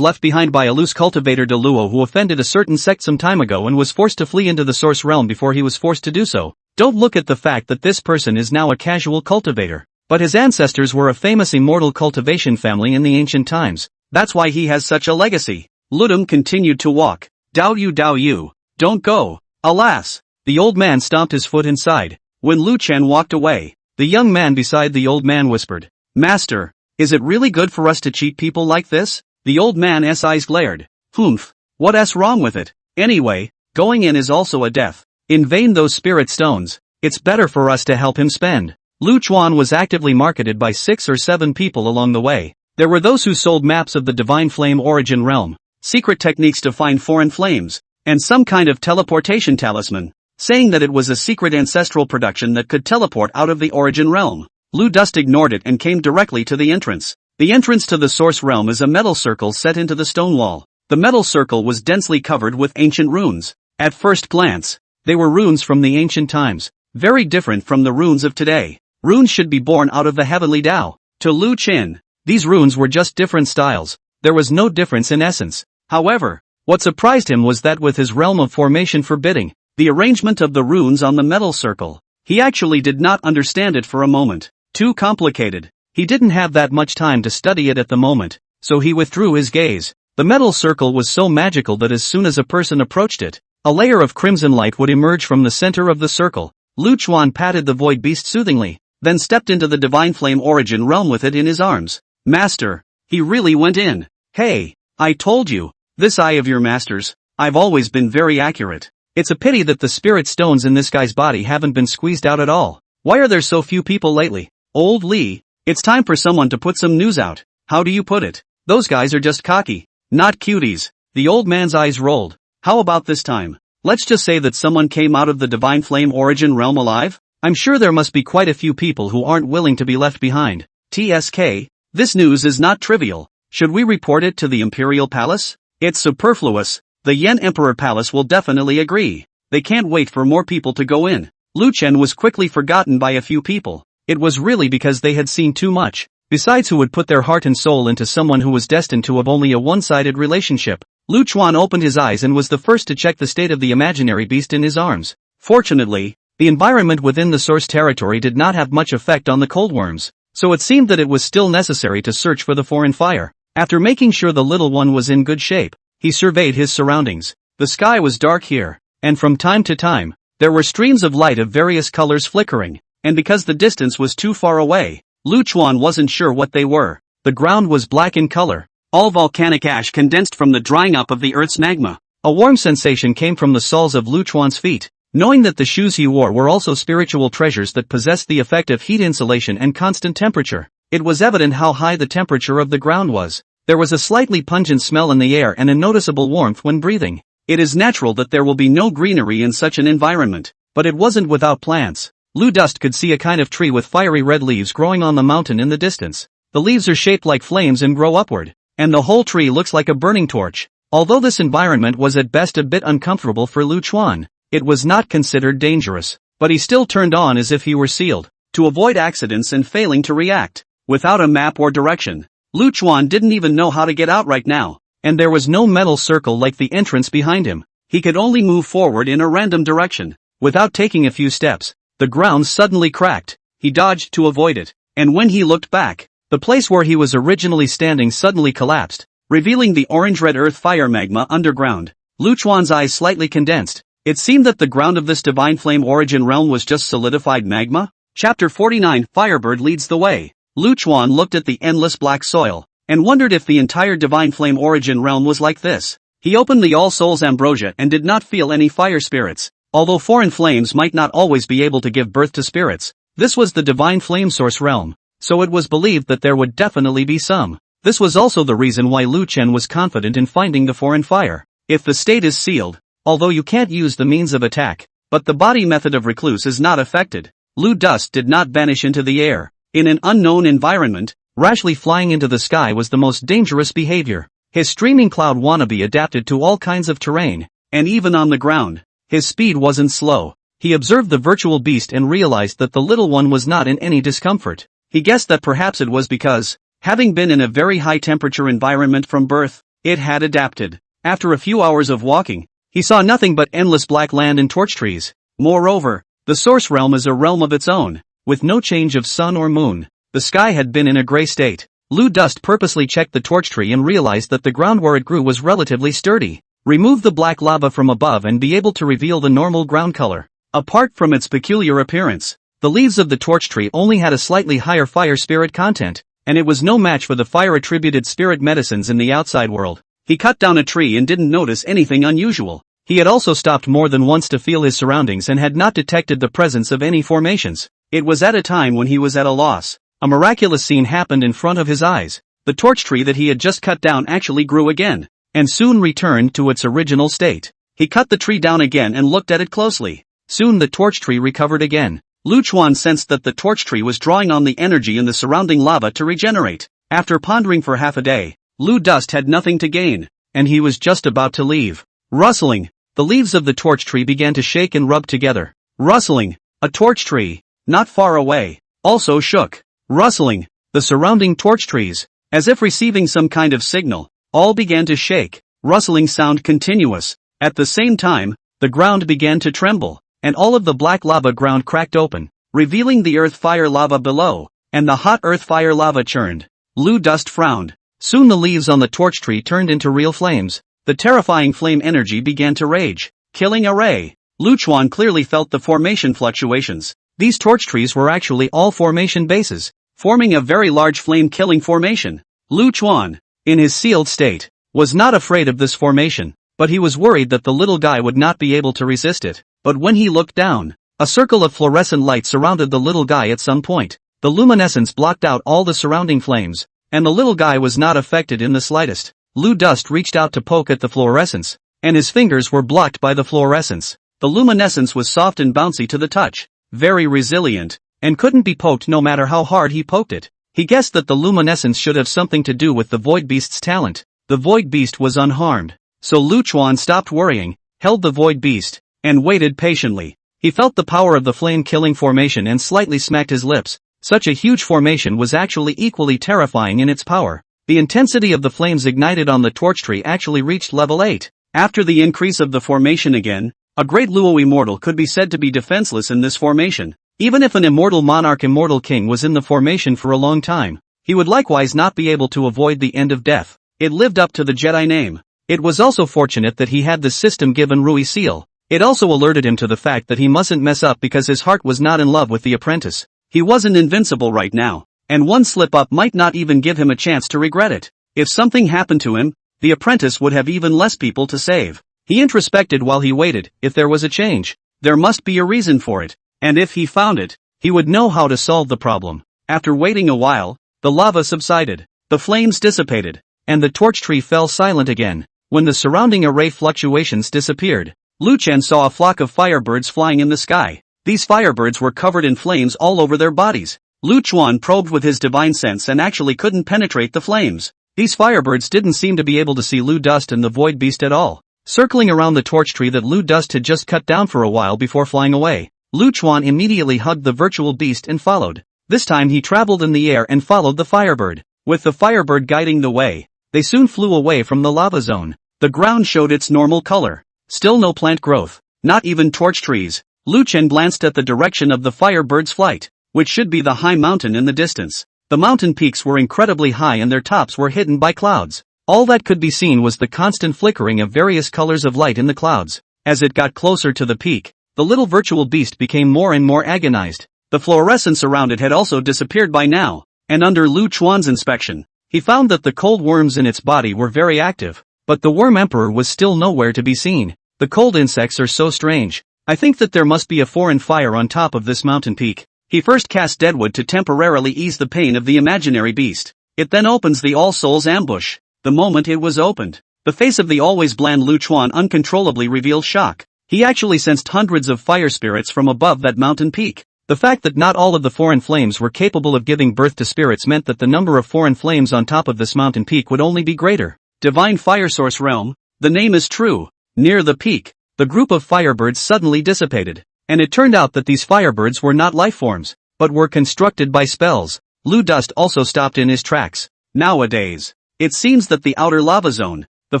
left behind by a loose cultivator de Luo who offended a certain sect some time ago and was forced to flee into the source realm before he was forced to do so. Don't look at the fact that this person is now a casual cultivator, but his ancestors were a famous immortal cultivation family in the ancient times. That's why he has such a legacy. Ludum continued to walk. Dao you, don't go. Alas, the old man stomped his foot inside. When Lu Chen walked away, the young man beside the old man whispered, Master, is it really good for us to cheat people like this? The old man's eyes glared. Humph, what's wrong with it? Anyway, going in is also a death. In vain those spirit stones, it's better for us to help him spend. Lu Chuan was actively marketed by 6 or 7 people along the way. There were those who sold maps of the Divine Flame Origin realm, secret techniques to find foreign flames, and some kind of teleportation talisman, saying that it was a secret ancestral production that could teleport out of the origin realm. Lu Dust ignored it and came directly to the entrance. The entrance to the source realm is a metal circle set into the stone wall. The metal circle was densely covered with ancient runes. At first glance, they were runes from the ancient times, very different from the runes of today. Runes should be born out of the heavenly Tao. To Lu Chen, these runes were just different styles. There was no difference in essence. However, what surprised him was that with his realm of formation forbidding the arrangement of the runes on the metal circle, he actually did not understand it for a moment. Too complicated. He didn't have that much time to study it at the moment, so he withdrew his gaze. The metal circle was so magical that as soon as a person approached it, a layer of crimson light would emerge from the center of the circle. Lu Chuan patted the void beast soothingly, then stepped into the Divine Flame Origin realm with it in his arms. Master, he really went in. Hey, I told you, This eye of your master's, I've always been very accurate. It's a pity that the spirit stones in this guy's body haven't been squeezed out at all. Why are there so few people lately? Old Lee, it's time for someone to put some news out. How do you put it? Those guys are just cocky. Not cuties. The old man's eyes rolled. How about this time? Let's just say that someone came out of the divine flame origin realm alive? I'm sure there must be quite a few people who aren't willing to be left behind. TSK, this news is not trivial. Should we report it to the Imperial Palace? It's superfluous. The Yen Emperor Palace will definitely agree. They can't wait for more people to go in. Lu Chen was quickly forgotten by a few people. It was really because they had seen too much. Besides, who would put their heart and soul into someone who was destined to have only a one-sided relationship? Lu Chuan opened his eyes and was the first to check the state of the imaginary beast in his arms. Fortunately, the environment within the source territory did not have much effect on the cold worms, so it seemed that it was still necessary to search for the foreign fire. After making sure the little one was in good shape, he surveyed his surroundings. The sky was dark here, and from time to time, there were streams of light of various colors flickering, and because the distance was too far away, Lu Chuan wasn't sure what they were. The ground was black in color, all volcanic ash condensed from the drying up of the Earth's magma. A warm sensation came from the soles of Lu Chuan's feet, knowing that the shoes he wore were also spiritual treasures that possessed the effect of heat insulation and constant temperature. It was evident how high the temperature of the ground was. There was a slightly pungent smell in the air and a noticeable warmth when breathing. It is natural that there will be no greenery in such an environment, but it wasn't without plants. Lu Dust could see a kind of tree with fiery red leaves growing on the mountain in the distance. The leaves are shaped like flames and grow upward, and the whole tree looks like a burning torch. Although this environment was at best a bit uncomfortable for Lu Chuan, it was not considered dangerous, but he still turned on as if he were sealed, to avoid accidents and failing to react. Without a map or direction, Lu Chuan didn't even know how to get out right now, and there was no metal circle like the entrance behind him. He could only move forward in a random direction. Without taking a few steps, the ground suddenly cracked. He dodged to avoid it, and when he looked back, the place where he was originally standing suddenly collapsed, revealing the orange-red earth fire magma underground. Lu Chuan's eyes slightly condensed. It seemed that the ground of this divine flame origin realm was just solidified magma. Chapter 49, Firebird leads the way. Lu Chuan looked at the endless black soil, and wondered if the entire divine flame origin realm was like this. He opened the All Souls Ambrosia and did not feel any fire spirits. Although foreign flames might not always be able to give birth to spirits, this was the divine flame source realm, so it was believed that there would definitely be some. This was also the reason why Lu Chen was confident in finding the foreign fire. If the state is sealed, although you can't use the means of attack, but the body method of recluse is not affected. Lu Dust did not vanish into the air. In an unknown environment, rashly flying into the sky was the most dangerous behavior. His streaming cloud wannabe adapted to all kinds of terrain, and even on the ground, his speed wasn't slow. He observed the virtual beast and realized that the little one was not in any discomfort. He guessed that perhaps it was because, having been in a very high temperature environment from birth, it had adapted. After a few hours of walking, he saw nothing but endless black land and torch trees. Moreover, the source realm is a realm of its own, with no change of sun or moon. The sky had been in a gray state. Lu Dust purposely checked the torch tree and realized that the ground where it grew was relatively sturdy. Remove the black lava from above and be able to reveal the normal ground color. Apart from its peculiar appearance, the leaves of the torch tree only had a slightly higher fire spirit content, and it was no match for the fire-attributed spirit medicines in the outside world. He cut down a tree and didn't notice anything unusual. He had also stopped more than once to feel his surroundings and had not detected the presence of any formations. It was at a time when he was at a loss. A miraculous scene happened in front of his eyes. The torch tree that he had just cut down actually grew again, and soon returned to its original state. He cut the tree down again and looked at it closely. Soon the torch tree recovered again. Lu Chuan sensed that the torch tree was drawing on the energy in the surrounding lava to regenerate. After pondering for half a day, Lu Dust had nothing to gain, and he was just about to leave. Rustling. The leaves of the torch tree began to shake and rub together. Rustling. A torch tree, not far away, also shook. Rustling. The surrounding torch trees, as if receiving some kind of signal, all began to shake. Rustling sound continuous. At the same time, the ground began to tremble, and all of the black lava ground cracked open, revealing the earth fire lava below, and the hot earth fire lava churned. Lu Dust frowned. Soon the leaves on the torch tree turned into real flames. The terrifying flame energy began to rage, killing Array. Lu Chuan clearly felt the formation fluctuations. These torch trees were actually all formation bases, forming a very large flame-killing formation. Lu Chuan, in his sealed state, was not afraid of this formation, but he was worried that the little guy would not be able to resist it. But when he looked down, a circle of fluorescent light surrounded the little guy at some point. The luminescence blocked out all the surrounding flames, and the little guy was not affected in the slightest. Lu Dust reached out to poke at the fluorescence, and his fingers were blocked by the fluorescence. The luminescence was soft and bouncy to the touch, very resilient, and couldn't be poked no matter how hard he poked it. He guessed that the luminescence should have something to do with the Void Beast's talent. The Void Beast was unharmed, so Lu Chuan stopped worrying, held the Void Beast, and waited patiently. He felt the power of the flame-killing formation and slightly smacked his lips. Such a huge formation was actually equally terrifying in its power. The intensity of the flames ignited on the torch tree actually reached level 8. After the increase of the formation again, a great Luo immortal could be said to be defenseless in this formation. Even if an immortal monarch immortal king was in the formation for a long time, he would likewise not be able to avoid the end of death. It lived up to the Jedi name. It was also fortunate that he had the system-given Rui seal. It also alerted him to the fact that he mustn't mess up because his heart was not in love with the apprentice. He wasn't invincible right now, and one slip-up might not even give him a chance to regret it. If something happened to him, the apprentice would have even less people to save. He introspected while he waited. If there was a change, there must be a reason for it, and if he found it, he would know how to solve the problem. After waiting a while, the lava subsided, the flames dissipated, and the torch tree fell silent again. When the surrounding array fluctuations disappeared, Lu Chen saw a flock of firebirds flying in the sky. These firebirds were covered in flames all over their bodies. Lu Chuan probed with his divine sense and actually couldn't penetrate the flames. These firebirds didn't seem to be able to see Lu Dust and the Void Beast at all, circling around the torch tree that Lu Dust had just cut down for a while before flying away. Lu Chuan immediately hugged the virtual beast and followed. This time he traveled in the air and followed the firebird. With the firebird guiding the way, they soon flew away from the lava zone. The ground showed its normal color. Still no plant growth, not even torch trees. Lu Chen glanced at the direction of the firebird's flight, which should be the high mountain in the distance. The mountain peaks were incredibly high and their tops were hidden by clouds. All that could be seen was the constant flickering of various colors of light in the clouds. As it got closer to the peak, the little virtual beast became more and more agonized. The fluorescence around it had also disappeared by now, and under Lu Chuan's inspection, he found that the cold worms in its body were very active, but the worm emperor was still nowhere to be seen. The cold insects are so strange. I think that there must be a foreign fire on top of this mountain peak. He first cast Deadwood to temporarily ease the pain of the imaginary beast. It then opens the All Souls ambush. The moment it was opened, the face of the always bland Lu Chuan uncontrollably revealed shock. He actually sensed hundreds of fire spirits from above that mountain peak. The fact that not all of the foreign flames were capable of giving birth to spirits meant that the number of foreign flames on top of this mountain peak would only be greater. Divine Fire Source Realm, the name is true. Near the peak, the group of firebirds suddenly dissipated, and it turned out that these firebirds were not life forms, but were constructed by spells. Lu Dust also stopped in his tracks. Nowadays, it seems that the outer lava zone, the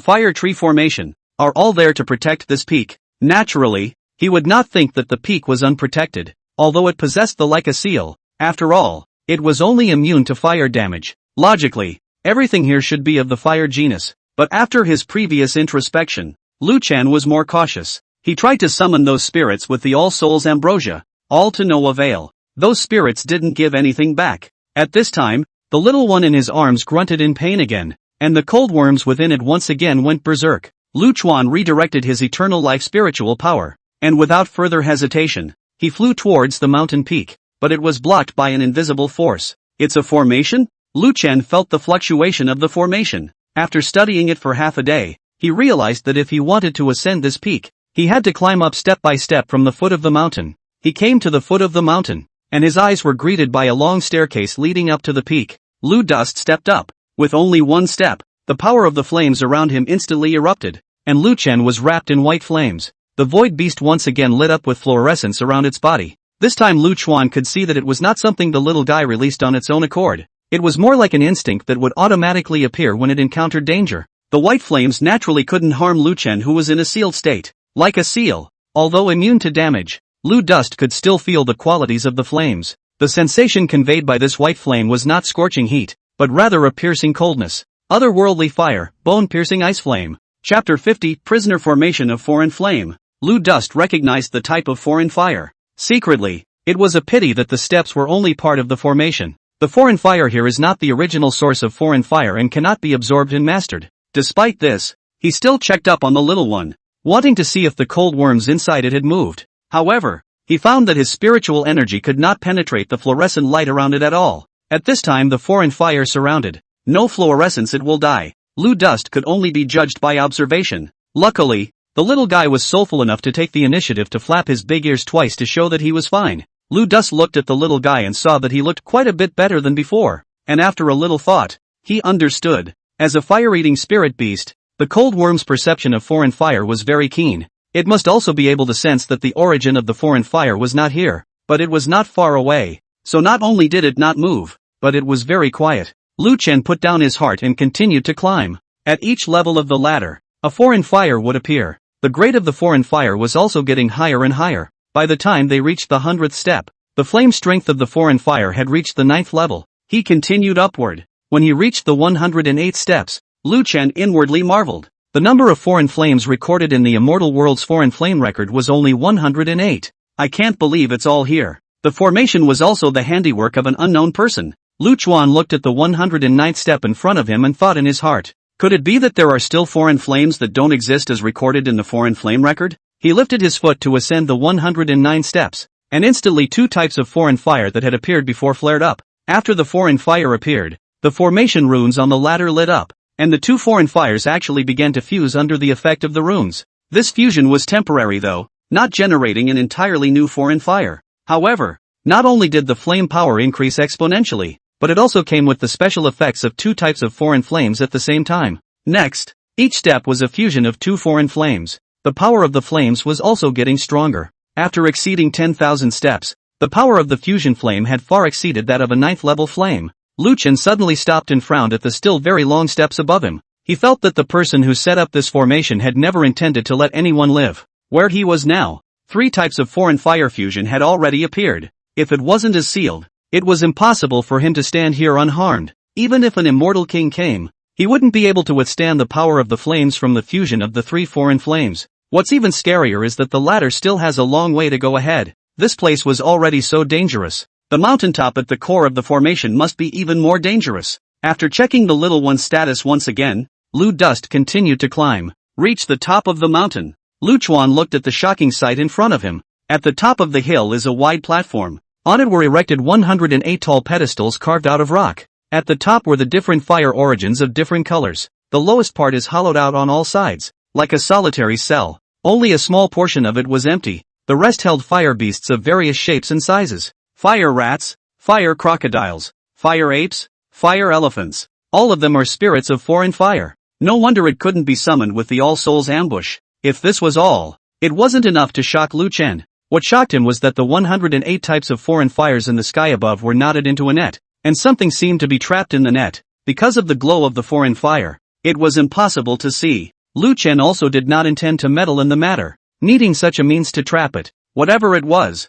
fire tree formation, are all there to protect this peak. Naturally, he would not think that the peak was unprotected, although it possessed the Leica seal. After all, it was only immune to fire damage. Logically, everything here should be of the fire genus, but after his previous introspection, Lu Chen was more cautious. He tried to summon those spirits with the All Souls ambrosia, all to no avail. Those spirits didn't give anything back. At this time, the little one in his arms grunted in pain again, and the cold worms within it once again went berserk. Lu Chuan redirected his eternal life spiritual power, and without further hesitation, he flew towards the mountain peak, but it was blocked by an invisible force. It's a formation? Lu Chen felt the fluctuation of the formation. After studying it for half a day, he realized that if he wanted to ascend this peak, he had to climb up step by step from the foot of the mountain. He came to the foot of the mountain, and his eyes were greeted by a long staircase leading up to the peak. Lu Dust stepped up. With only one step, the power of the flames around him instantly erupted, and Lu Chen was wrapped in white flames. The Void Beast once again lit up with fluorescence around its body. This time Lu Chuan could see that it was not something the little guy released on its own accord. It was more like an instinct that would automatically appear when it encountered danger. The white flames naturally couldn't harm Lu Chen, who was in a sealed state. Like a seal, although immune to damage, Lu Dust could still feel the qualities of the flames. The sensation conveyed by this white flame was not scorching heat, but rather a piercing coldness. Otherworldly fire, bone-piercing ice flame. Chapter 50, Prisoner Formation of Foreign Flame. Lu Dust recognized the type of foreign fire. Secretly, it was a pity that the steps were only part of the formation. The foreign fire here is not the original source of foreign fire and cannot be absorbed and mastered. Despite this, he still checked up on the little one, wanting to see if the cold worms inside it had moved. However, he found that his spiritual energy could not penetrate the fluorescent light around it at all. At this time the foreign fire surrounded. No fluorescence, it will die. Lu Dust could only be judged by observation. Luckily, the little guy was soulful enough to take the initiative to flap his big ears twice to show that he was fine. Lu Dust looked at the little guy and saw that he looked quite a bit better than before, and after a little thought, he understood. As a fire-eating spirit beast, the cold worm's perception of foreign fire was very keen. It must also be able to sense that the origin of the foreign fire was not here, but it was not far away. So not only did it not move, but it was very quiet. Lu Chen put down his heart and continued to climb. At each level of the ladder, a foreign fire would appear. The grade of the foreign fire was also getting higher and higher. By the time they reached the 100th step, the flame strength of the foreign fire had reached the 9th level. He continued upward. When he reached the 108 steps, Lu Chen inwardly marveled. The number of foreign flames recorded in the immortal world's foreign flame record was only 108. I can't believe it's all here. The formation was also the handiwork of an unknown person. Lu Chuan looked at the 109th step in front of him and thought in his heart, could it be that there are still foreign flames that don't exist as recorded in the foreign flame record? He lifted his foot to ascend the 109 steps, and instantly two types of foreign fire that had appeared before flared up. After the foreign fire appeared, the formation runes on the ladder lit up, and the two foreign fires actually began to fuse under the effect of the runes. This fusion was temporary though, not generating an entirely new foreign fire. However, not only did the flame power increase exponentially, but it also came with the special effects of two types of foreign flames at the same time. Next, each step was a fusion of two foreign flames. The power of the flames was also getting stronger. After exceeding 10,000 steps, the power of the fusion flame had far exceeded that of a 9th level flame. Lu Chen suddenly stopped and frowned at the still very long steps above him. He felt that the person who set up this formation had never intended to let anyone live. Where he was now, three types of foreign fire fusion had already appeared. If it wasn't as sealed, it was impossible for him to stand here unharmed. Even if an immortal king came, he wouldn't be able to withstand the power of the flames from the fusion of the three foreign flames. What's even scarier is that the ladder still has a long way to go ahead. This place was already so dangerous. The mountaintop at the core of the formation must be even more dangerous. After checking the little one's status once again, Lu Dust continued to climb. Reached the top of the mountain. Lu Chuan looked at the shocking sight in front of him. At the top of the hill is a wide platform. On it were erected 108 tall pedestals carved out of rock. At the top were the different fire origins of different colors. The lowest part is hollowed out on all sides, like a solitary cell. Only a small portion of it was empty. The rest held fire beasts of various shapes and sizes. Fire rats, fire crocodiles, fire apes, fire elephants. All of them are spirits of foreign fire. No wonder it couldn't be summoned with the All Souls ambush. If this was all, it wasn't enough to shock Lu Chen. What shocked him was that the 108 types of foreign fires in the sky above were knotted into a net, and something seemed to be trapped in the net. Because of the glow of the foreign fire, it was impossible to see. Lu Chen also did not intend to meddle in the matter, needing such a means to trap it. Whatever it was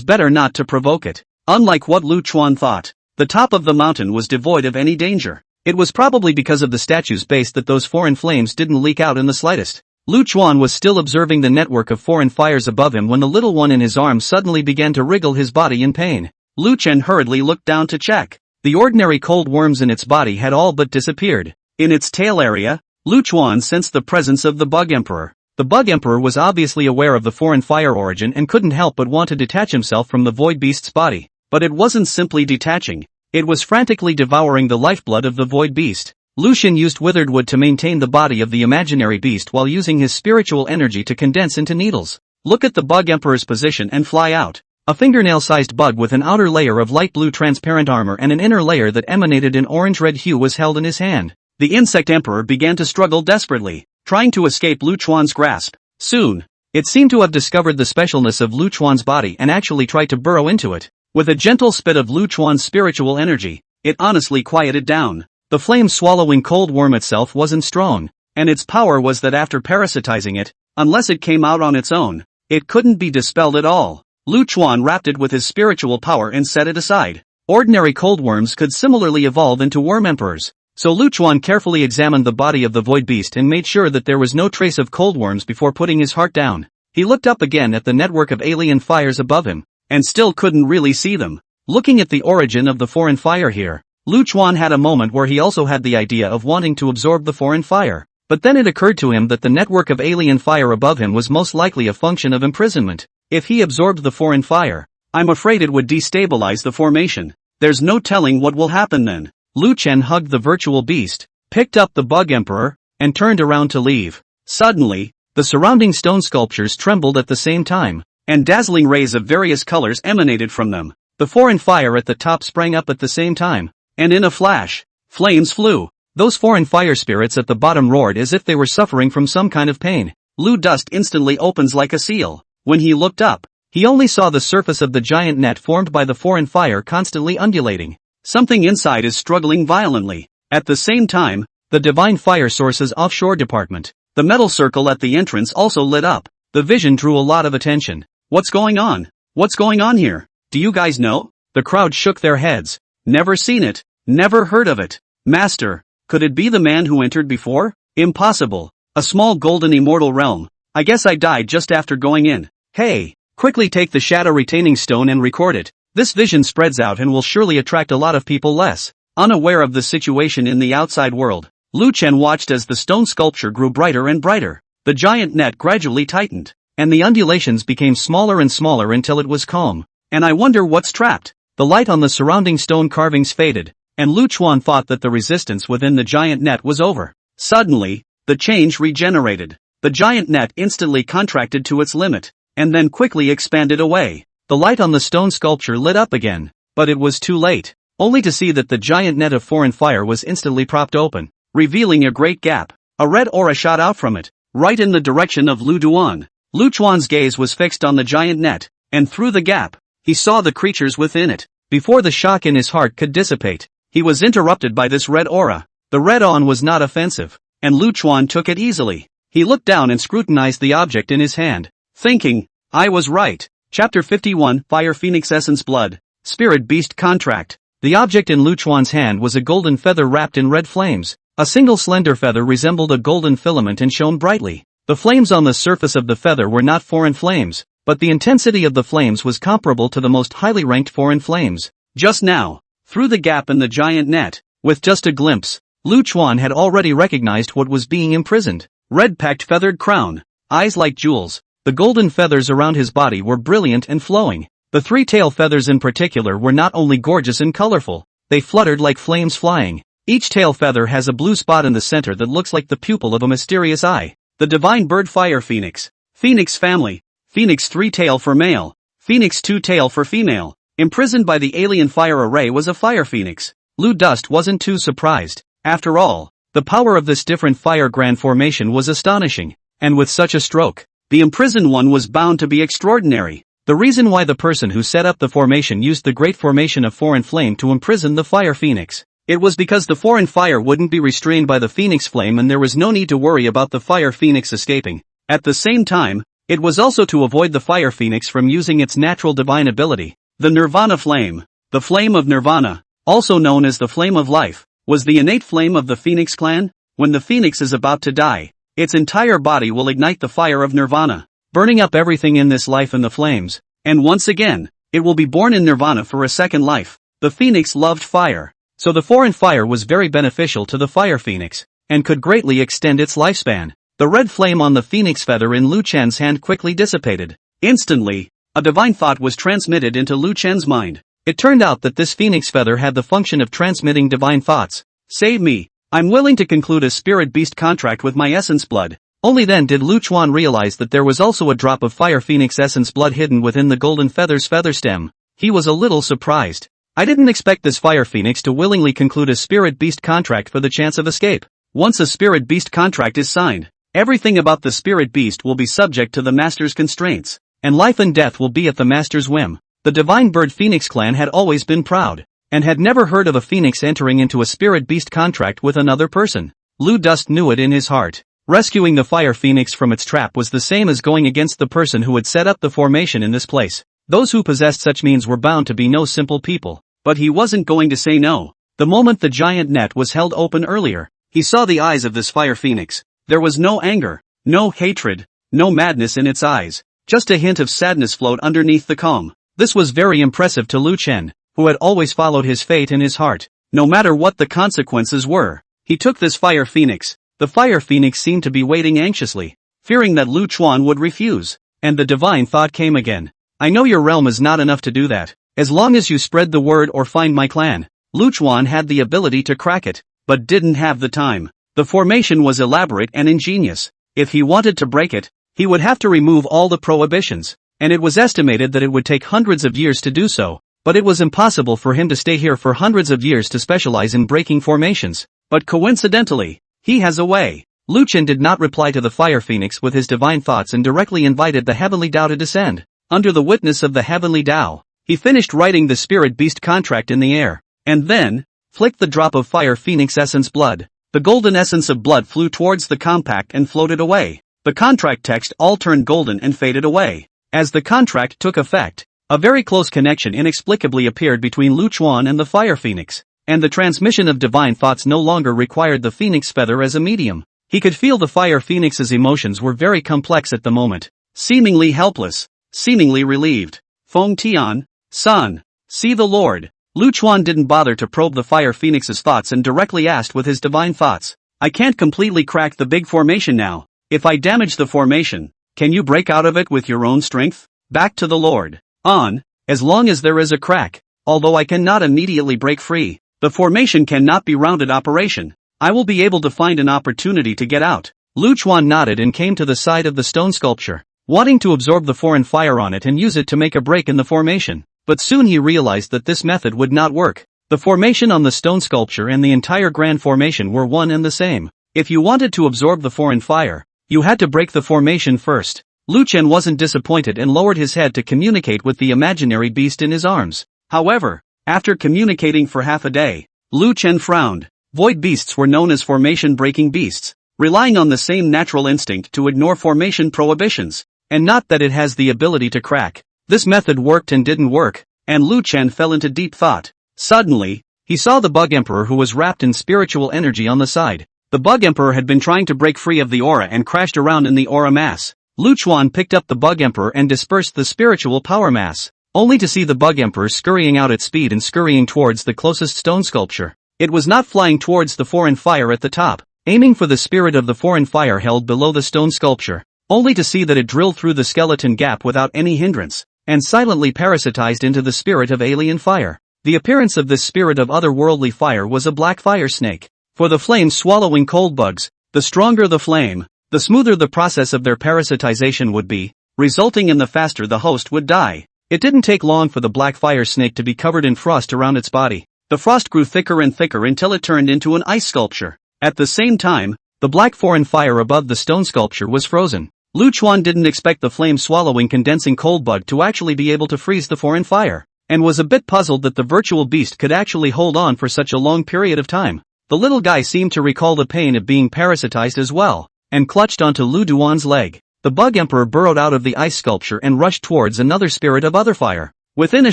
better not to provoke it. Unlike what Lu Chuan thought, the top of the mountain was devoid of any danger. It was probably because of the statue's base that those foreign flames didn't leak out in the slightest. Lu Chuan was still observing the network of foreign fires above him when the little one in his arms suddenly began to wriggle his body in pain. Lu Chen hurriedly looked down to check. The ordinary cold worms in its body had all but disappeared. In its tail area, Lu Chuan sensed the presence of the Bug Emperor. The Bug Emperor was obviously aware of the foreign fire origin and couldn't help but want to detach himself from the Void Beast's body. But it wasn't simply detaching. It was frantically devouring the lifeblood of the Void Beast. Lu Xun used withered wood to maintain the body of the imaginary beast while using his spiritual energy to condense into needles. Look at the Bug Emperor's position and fly out. A fingernail-sized bug with an outer layer of light blue transparent armor and an inner layer that emanated an orange-red hue was held in his hand. The Insect Emperor began to struggle desperately, trying to escape Lu Chuan's grasp. Soon, it seemed to have discovered the specialness of Lu Chuan's body and actually tried to burrow into it. With a gentle spit of Lu Chuan's spiritual energy, it honestly quieted down. The flame-swallowing cold worm itself wasn't strong, and its power was that after parasitizing it, unless it came out on its own, it couldn't be dispelled at all. Lu Chuan wrapped it with his spiritual power and set it aside. Ordinary cold worms could similarly evolve into worm emperors. So Lu Chuan carefully examined the body of the void beast and made sure that there was no trace of cold worms before putting his heart down. He looked up again at the network of alien fires above him, and still couldn't really see them. Looking at the origin of the foreign fire here, Lu Chuan had a moment where he also had the idea of wanting to absorb the foreign fire. But then it occurred to him that the network of alien fire above him was most likely a function of imprisonment. If he absorbed the foreign fire, I'm afraid it would destabilize the formation. There's no telling what will happen then. Lu Chen hugged the virtual beast, picked up the bug emperor, and turned around to leave. Suddenly, the surrounding stone sculptures trembled at the same time, and dazzling rays of various colors emanated from them. The foreign fire at the top sprang up at the same time, and in a flash, flames flew. Those foreign fire spirits at the bottom roared as if they were suffering from some kind of pain. Lu dust instantly opens like a seal. When he looked up, he only saw the surface of the giant net formed by the foreign fire constantly undulating. Something inside is struggling violently. At the same time, the Divine Fire Source's offshore department, the metal circle at the entrance also lit up. The vision drew a lot of attention. What's going on? What's going on here? Do you guys know? The crowd shook their heads. Never seen it. Never heard of it. Master, could it be the man who entered before? Impossible. A small golden immortal realm. I guess I died just after going in. Hey, quickly take the shadow retaining stone and record it. This vision spreads out and will surely attract a lot of people less unaware of the situation in the outside world. Lu Chen watched as the stone sculpture grew brighter and brighter. The giant net gradually tightened, and the undulations became smaller and smaller until it was calm. And I wonder what's trapped. The light on the surrounding stone carvings faded, and Lu Chuan thought that the resistance within the giant net was over. Suddenly, the change regenerated. The giant net instantly contracted to its limit, and then quickly expanded away. The light on the stone sculpture lit up again, but it was too late, only to see that the giant net of foreign fire was instantly propped open, revealing a great gap. A red aura shot out from it, right in the direction of Lu Duan. Lu Chuan's gaze was fixed on the giant net, and through the gap, he saw the creatures within it. Before the shock in his heart could dissipate, he was interrupted by this red aura. The red on was not offensive, and Lu Chuan took it easily. He looked down and scrutinized the object in his hand, thinking, I was right. Chapter 51, Fire Phoenix Essence Blood, Spirit Beast Contract. The object in Lu Chuan's hand was a golden feather wrapped in red flames. A single slender feather resembled a golden filament and shone brightly. The flames on the surface of the feather were not foreign flames, but the intensity of the flames was comparable to the most highly ranked foreign flames. Just now, through the gap in the giant net, with just a glimpse, Lu Chuan had already recognized what was being imprisoned. Red-packed feathered crown, eyes like jewels. The golden feathers around his body were brilliant and flowing. The three tail feathers in particular were not only gorgeous and colorful, they fluttered like flames flying. Each tail feather has a blue spot in the center that looks like the pupil of a mysterious eye. The divine bird Fire Phoenix. Phoenix family. Phoenix 3-tail for male. Phoenix 2-tail for female. Imprisoned by the alien fire array was a fire phoenix. Lu Dust wasn't too surprised. After all, the power of this different fire grand formation was astonishing. And with such a stroke, the imprisoned one was bound to be extraordinary. The reason why the person who set up the formation used the great formation of foreign flame to imprison the fire phoenix. It was because the foreign fire wouldn't be restrained by the phoenix flame and there was no need to worry about the fire phoenix escaping. At the same time, it was also to avoid the fire phoenix from using its natural divine ability. The Nirvana flame. The flame of Nirvana, also known as the flame of life, was the innate flame of the Phoenix clan. When the phoenix is about to die, its entire body will ignite the fire of Nirvana, burning up everything in this life in the flames. And once again, it will be born in Nirvana for a second life. The phoenix loved fire, so the foreign fire was very beneficial to the fire phoenix, and could greatly extend its lifespan. The red flame on the phoenix feather in Lu Chen's hand quickly dissipated. Instantly, a divine thought was transmitted into Lu Chen's mind. It turned out that this phoenix feather had the function of transmitting divine thoughts. Save me. I'm willing to conclude a spirit beast contract with my essence blood. Only then did Lu Chuan realize that there was also a drop of fire phoenix essence blood hidden within the golden feather's feather stem. He was a little surprised. I didn't expect this fire phoenix to willingly conclude a spirit beast contract for the chance of escape. Once a spirit beast contract is signed, everything about the spirit beast will be subject to the master's constraints, and life and death will be at the master's whim. The divine bird Phoenix clan had always been proud, and had never heard of a phoenix entering into a spirit beast contract with another person. Lu Dust knew it in his heart. Rescuing the fire phoenix from its trap was the same as going against the person who had set up the formation in this place. Those who possessed such means were bound to be no simple people. But he wasn't going to say no. The moment the giant net was held open earlier, he saw the eyes of this fire phoenix. There was no anger, no hatred, no madness in its eyes. Just a hint of sadness flowed underneath the calm. This was very impressive to Lu Chen, who had always followed his fate in his heart. no matter what the consequences were. He took this fire phoenix. The fire phoenix seemed to be waiting anxiously, fearing that Lu Chuan would refuse. And the divine thought came again. I know your realm is not enough to do that. As long as you spread the word or find my clan. Lu Chuan had the ability to crack it, but didn't have the time. The formation was elaborate and ingenious. If he wanted to break it, he would have to remove all the prohibitions, and it was estimated that it would take hundreds of years to do so, but it was impossible for him to stay here for hundreds of years to specialize in breaking formations. But coincidentally, he has a way. Lu Chen did not reply to the fire phoenix with his divine thoughts and directly invited the heavenly Tao to descend. Under the witness of the heavenly Tao, he finished writing the spirit beast contract in the air, and then flicked the drop of fire phoenix essence blood. The golden essence of blood flew towards the compact and floated away. The contract text all turned golden and faded away. As the contract took effect, a very close connection inexplicably appeared between Lu Chuan and the fire phoenix, and the transmission of divine thoughts no longer required the phoenix feather as a medium. He could feel the fire phoenix's emotions were very complex at the moment, seemingly helpless, seemingly relieved. Feng Tian, son, see the Lord. Lu Chuan didn't bother to probe the fire phoenix's thoughts and directly asked with his divine thoughts, I can't completely crack the big formation now. If I damage the formation, can you break out of it with your own strength? Back to the Lord. On, as long as there is a crack, although I cannot immediately break free, the formation cannot be rounded operation. I will be able to find an opportunity to get out. Lu Chuan nodded and came to the side of the stone sculpture, wanting to absorb the foreign fire on it and use it to make a break in the formation. But soon he realized that this method would not work. The formation on the stone sculpture and the entire grand formation were one and the same. If you wanted to absorb the foreign fire, you had to break the formation first. Lu Chen wasn't disappointed and lowered his head to communicate with the imaginary beast in his arms. However, after communicating for half a day, Lu Chen frowned. Void beasts were known as formation-breaking beasts, relying on the same natural instinct to ignore formation prohibitions, and not that it has the ability to crack. This method worked and didn't work, and Lu Chen fell into deep thought. Suddenly, he saw the Bug Emperor who was wrapped in spiritual energy on the side. The Bug Emperor had been trying to break free of the aura and crashed around in the aura mass. Lu Chuan picked up the Bug Emperor and dispersed the spiritual power mass, only to see the Bug Emperor scurrying out at speed and scurrying towards the closest stone sculpture. It was not flying towards the foreign fire at the top, aiming for the spirit of the foreign fire held below the stone sculpture, only to see that it drilled through the skeleton gap without any hindrance, and silently parasitized into the spirit of alien fire. The appearance of this spirit of otherworldly fire was a black fire snake. For the flame-swallowing cold bugs, the stronger the flame, the smoother the process of their parasitization would be, resulting in the faster the host would die. It didn't take long for the black fire snake to be covered in frost around its body. The frost grew thicker and thicker until it turned into an ice sculpture. At the same time, the black foreign fire above the stone sculpture was frozen. Lu Chuan didn't expect the flame-swallowing condensing cold bug to actually be able to freeze the foreign fire, and was a bit puzzled that the virtual beast could actually hold on for such a long period of time. The little guy seemed to recall the pain of being parasitized as well, and clutched onto Lu Duan's leg. The Bug Emperor burrowed out of the ice sculpture and rushed towards another spirit of other fire. Within a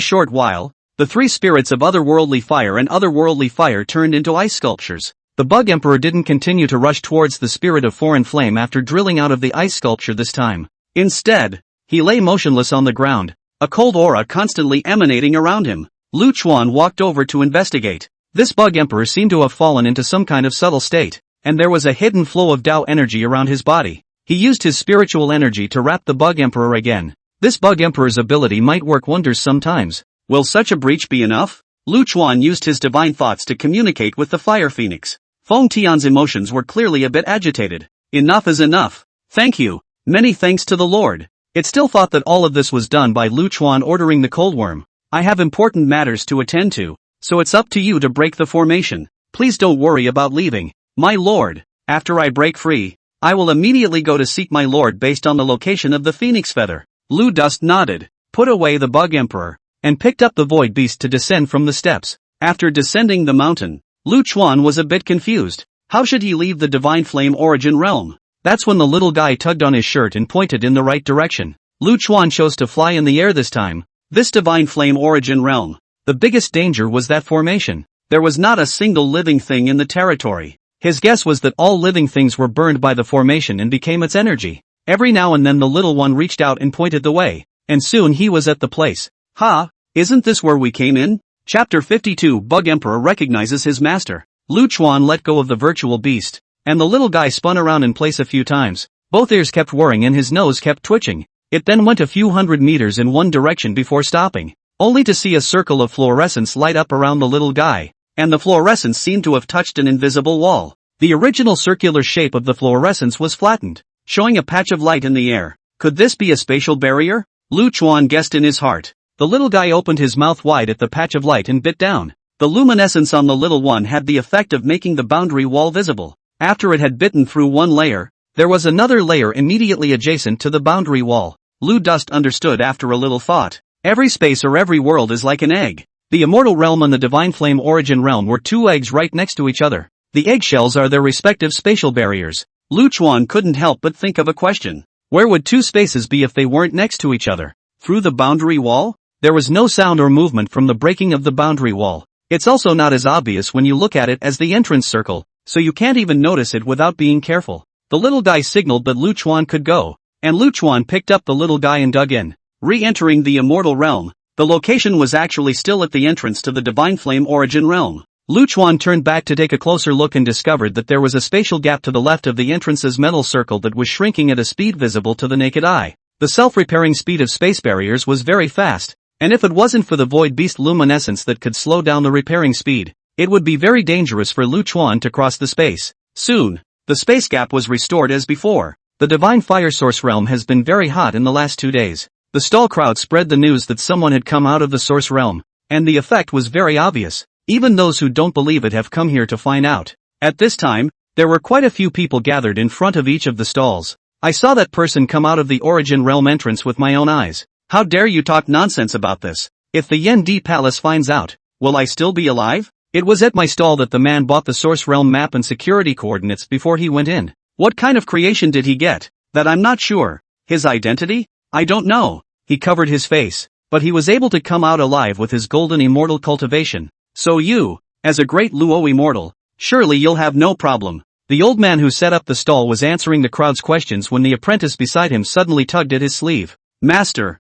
short while, the three spirits of otherworldly fire and otherworldly fire turned into ice sculptures. The Bug Emperor didn't continue to rush towards the spirit of foreign flame after drilling out of the ice sculpture this time. Instead, he lay motionless on the ground, a cold aura constantly emanating around him. Lu Chuan walked over to investigate. This Bug Emperor seemed to have fallen into some kind of subtle state, and there was a hidden flow of Tao energy around his body. He used his spiritual energy to wrap the Bug Emperor again. This Bug Emperor's ability might work wonders sometimes. Will such a breach be enough? Lu Chuan used his divine thoughts to communicate with the Fire Phoenix. Feng Tian's emotions were clearly a bit agitated. Enough is enough. Thank you. Many thanks to the Lord. It still thought that all of this was done by Lu Chuan ordering the cold worm. I have important matters to attend to, so it's up to you to break the formation. Please don't worry about leaving, my lord. After I break free, I will immediately go to seek my lord based on the location of the phoenix feather. Lu Dust nodded, put away the Bug Emperor, and picked up the void beast to descend from the steps. After descending the mountain, Lu Chuan was a bit confused. How should he leave the divine flame origin realm? That's when the little guy tugged on his shirt and pointed in the right direction. Lu Chuan chose to fly in the air this time. This divine flame origin realm. The biggest danger was that formation. There was not a single living thing in the territory. His guess was that all living things were burned by the formation and became its energy. Every now and then the little one reached out and pointed the way, and soon he was at the place. Ha! Isn't this where we came in? Chapter 52 Bug Emperor recognizes his master. Lu Chuan let go of the virtual beast, and the little guy spun around in place a few times. Both ears kept whirring and his nose kept twitching. It then went a few hundred meters in one direction before stopping, only to see a circle of fluorescence light up around the little guy, and the fluorescence seemed to have touched an invisible wall. The original circular shape of the fluorescence was flattened, showing a patch of light in the air. Could this be a spatial barrier? Lu Chuan guessed in his heart. The little guy opened his mouth wide at the patch of light and bit down. The luminescence on the little one had the effect of making the boundary wall visible. After it had bitten through one layer, there was another layer immediately adjacent to the boundary wall. Lu Dust understood after a little thought. Every space or every world is like an egg. The immortal realm and the divine flame origin realm were two eggs right next to each other. The eggshells are their respective spatial barriers. Lu Chuan couldn't help but think of a question. Where would two spaces be if they weren't next to each other? Through the boundary wall? There was no sound or movement from the breaking of the boundary wall. It's also not as obvious when you look at it as the entrance circle, so you can't even notice it without being careful. The little guy signaled that Lu Chuan could go, and Lu Chuan picked up the little guy and dug in. Re-entering the immortal realm, the location was actually still at the entrance to the divine flame origin realm. Lu Chuan turned back to take a closer look and discovered that there was a spatial gap to the left of the entrance's metal circle that was shrinking at a speed visible to the naked eye. The self-repairing speed of space barriers was very fast, and if it wasn't for the void beast luminescence that could slow down the repairing speed, it would be very dangerous for Lu Chuan to cross the space. Soon, the space gap was restored as before. The divine fire source realm has been very hot in the last 2 days. The stall crowd spread the news that someone had come out of the source realm, and the effect was very obvious. Even those who don't believe it have come here to find out. At this time, there were quite a few people gathered in front of each of the stalls. I saw that person come out of the origin realm entrance with my own eyes. How dare you talk nonsense about this? If the Yen Di Palace finds out, will I still be alive? It was at my stall that the man bought the source realm map and security coordinates before he went in. What kind of creation did he get? That I'm not sure. His identity? I don't know. He covered his face, but he was able to come out alive with his golden immortal cultivation. So you, as a great Luo immortal, surely you'll have no problem. The old man who set up the stall was answering the crowd's questions when the apprentice beside him suddenly tugged at his sleeve.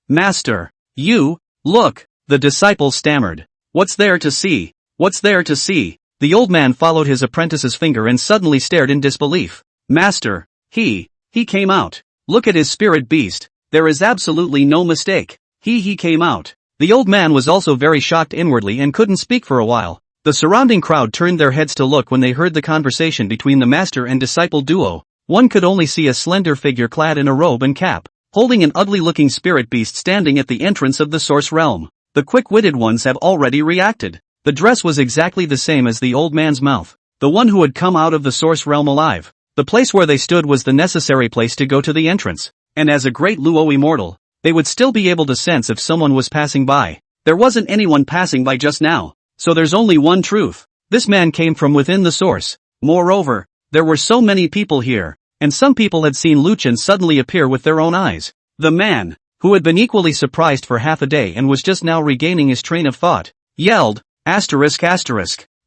Master, you, look, the disciple stammered. What's there to see? What's there to see? The old man followed his apprentice's finger and suddenly stared in disbelief. Master, he came out. Look at his spirit beast. There is absolutely no mistake. He came out. The old man was also very shocked inwardly and couldn't speak for a while. The surrounding crowd turned their heads to look when they heard the conversation between the master and disciple duo. One could only see a slender figure clad in a robe and cap, holding an ugly-looking spirit beast standing at the entrance of the source realm. The quick-witted ones have already reacted. The dress was exactly the same as the old man's mouth, the one who had come out of the source realm alive. The place where they stood was the necessary place to go to the entrance, and as a great Luo immortal, they would still be able to sense if someone was passing by. There wasn't anyone passing by just now, so there's only one truth. This man came from within the source. Moreover, there were so many people here, and some people had seen Lu Chen suddenly appear with their own eyes. The man, who had been equally surprised for half a day and was just now regaining his train of thought, yelled, ***.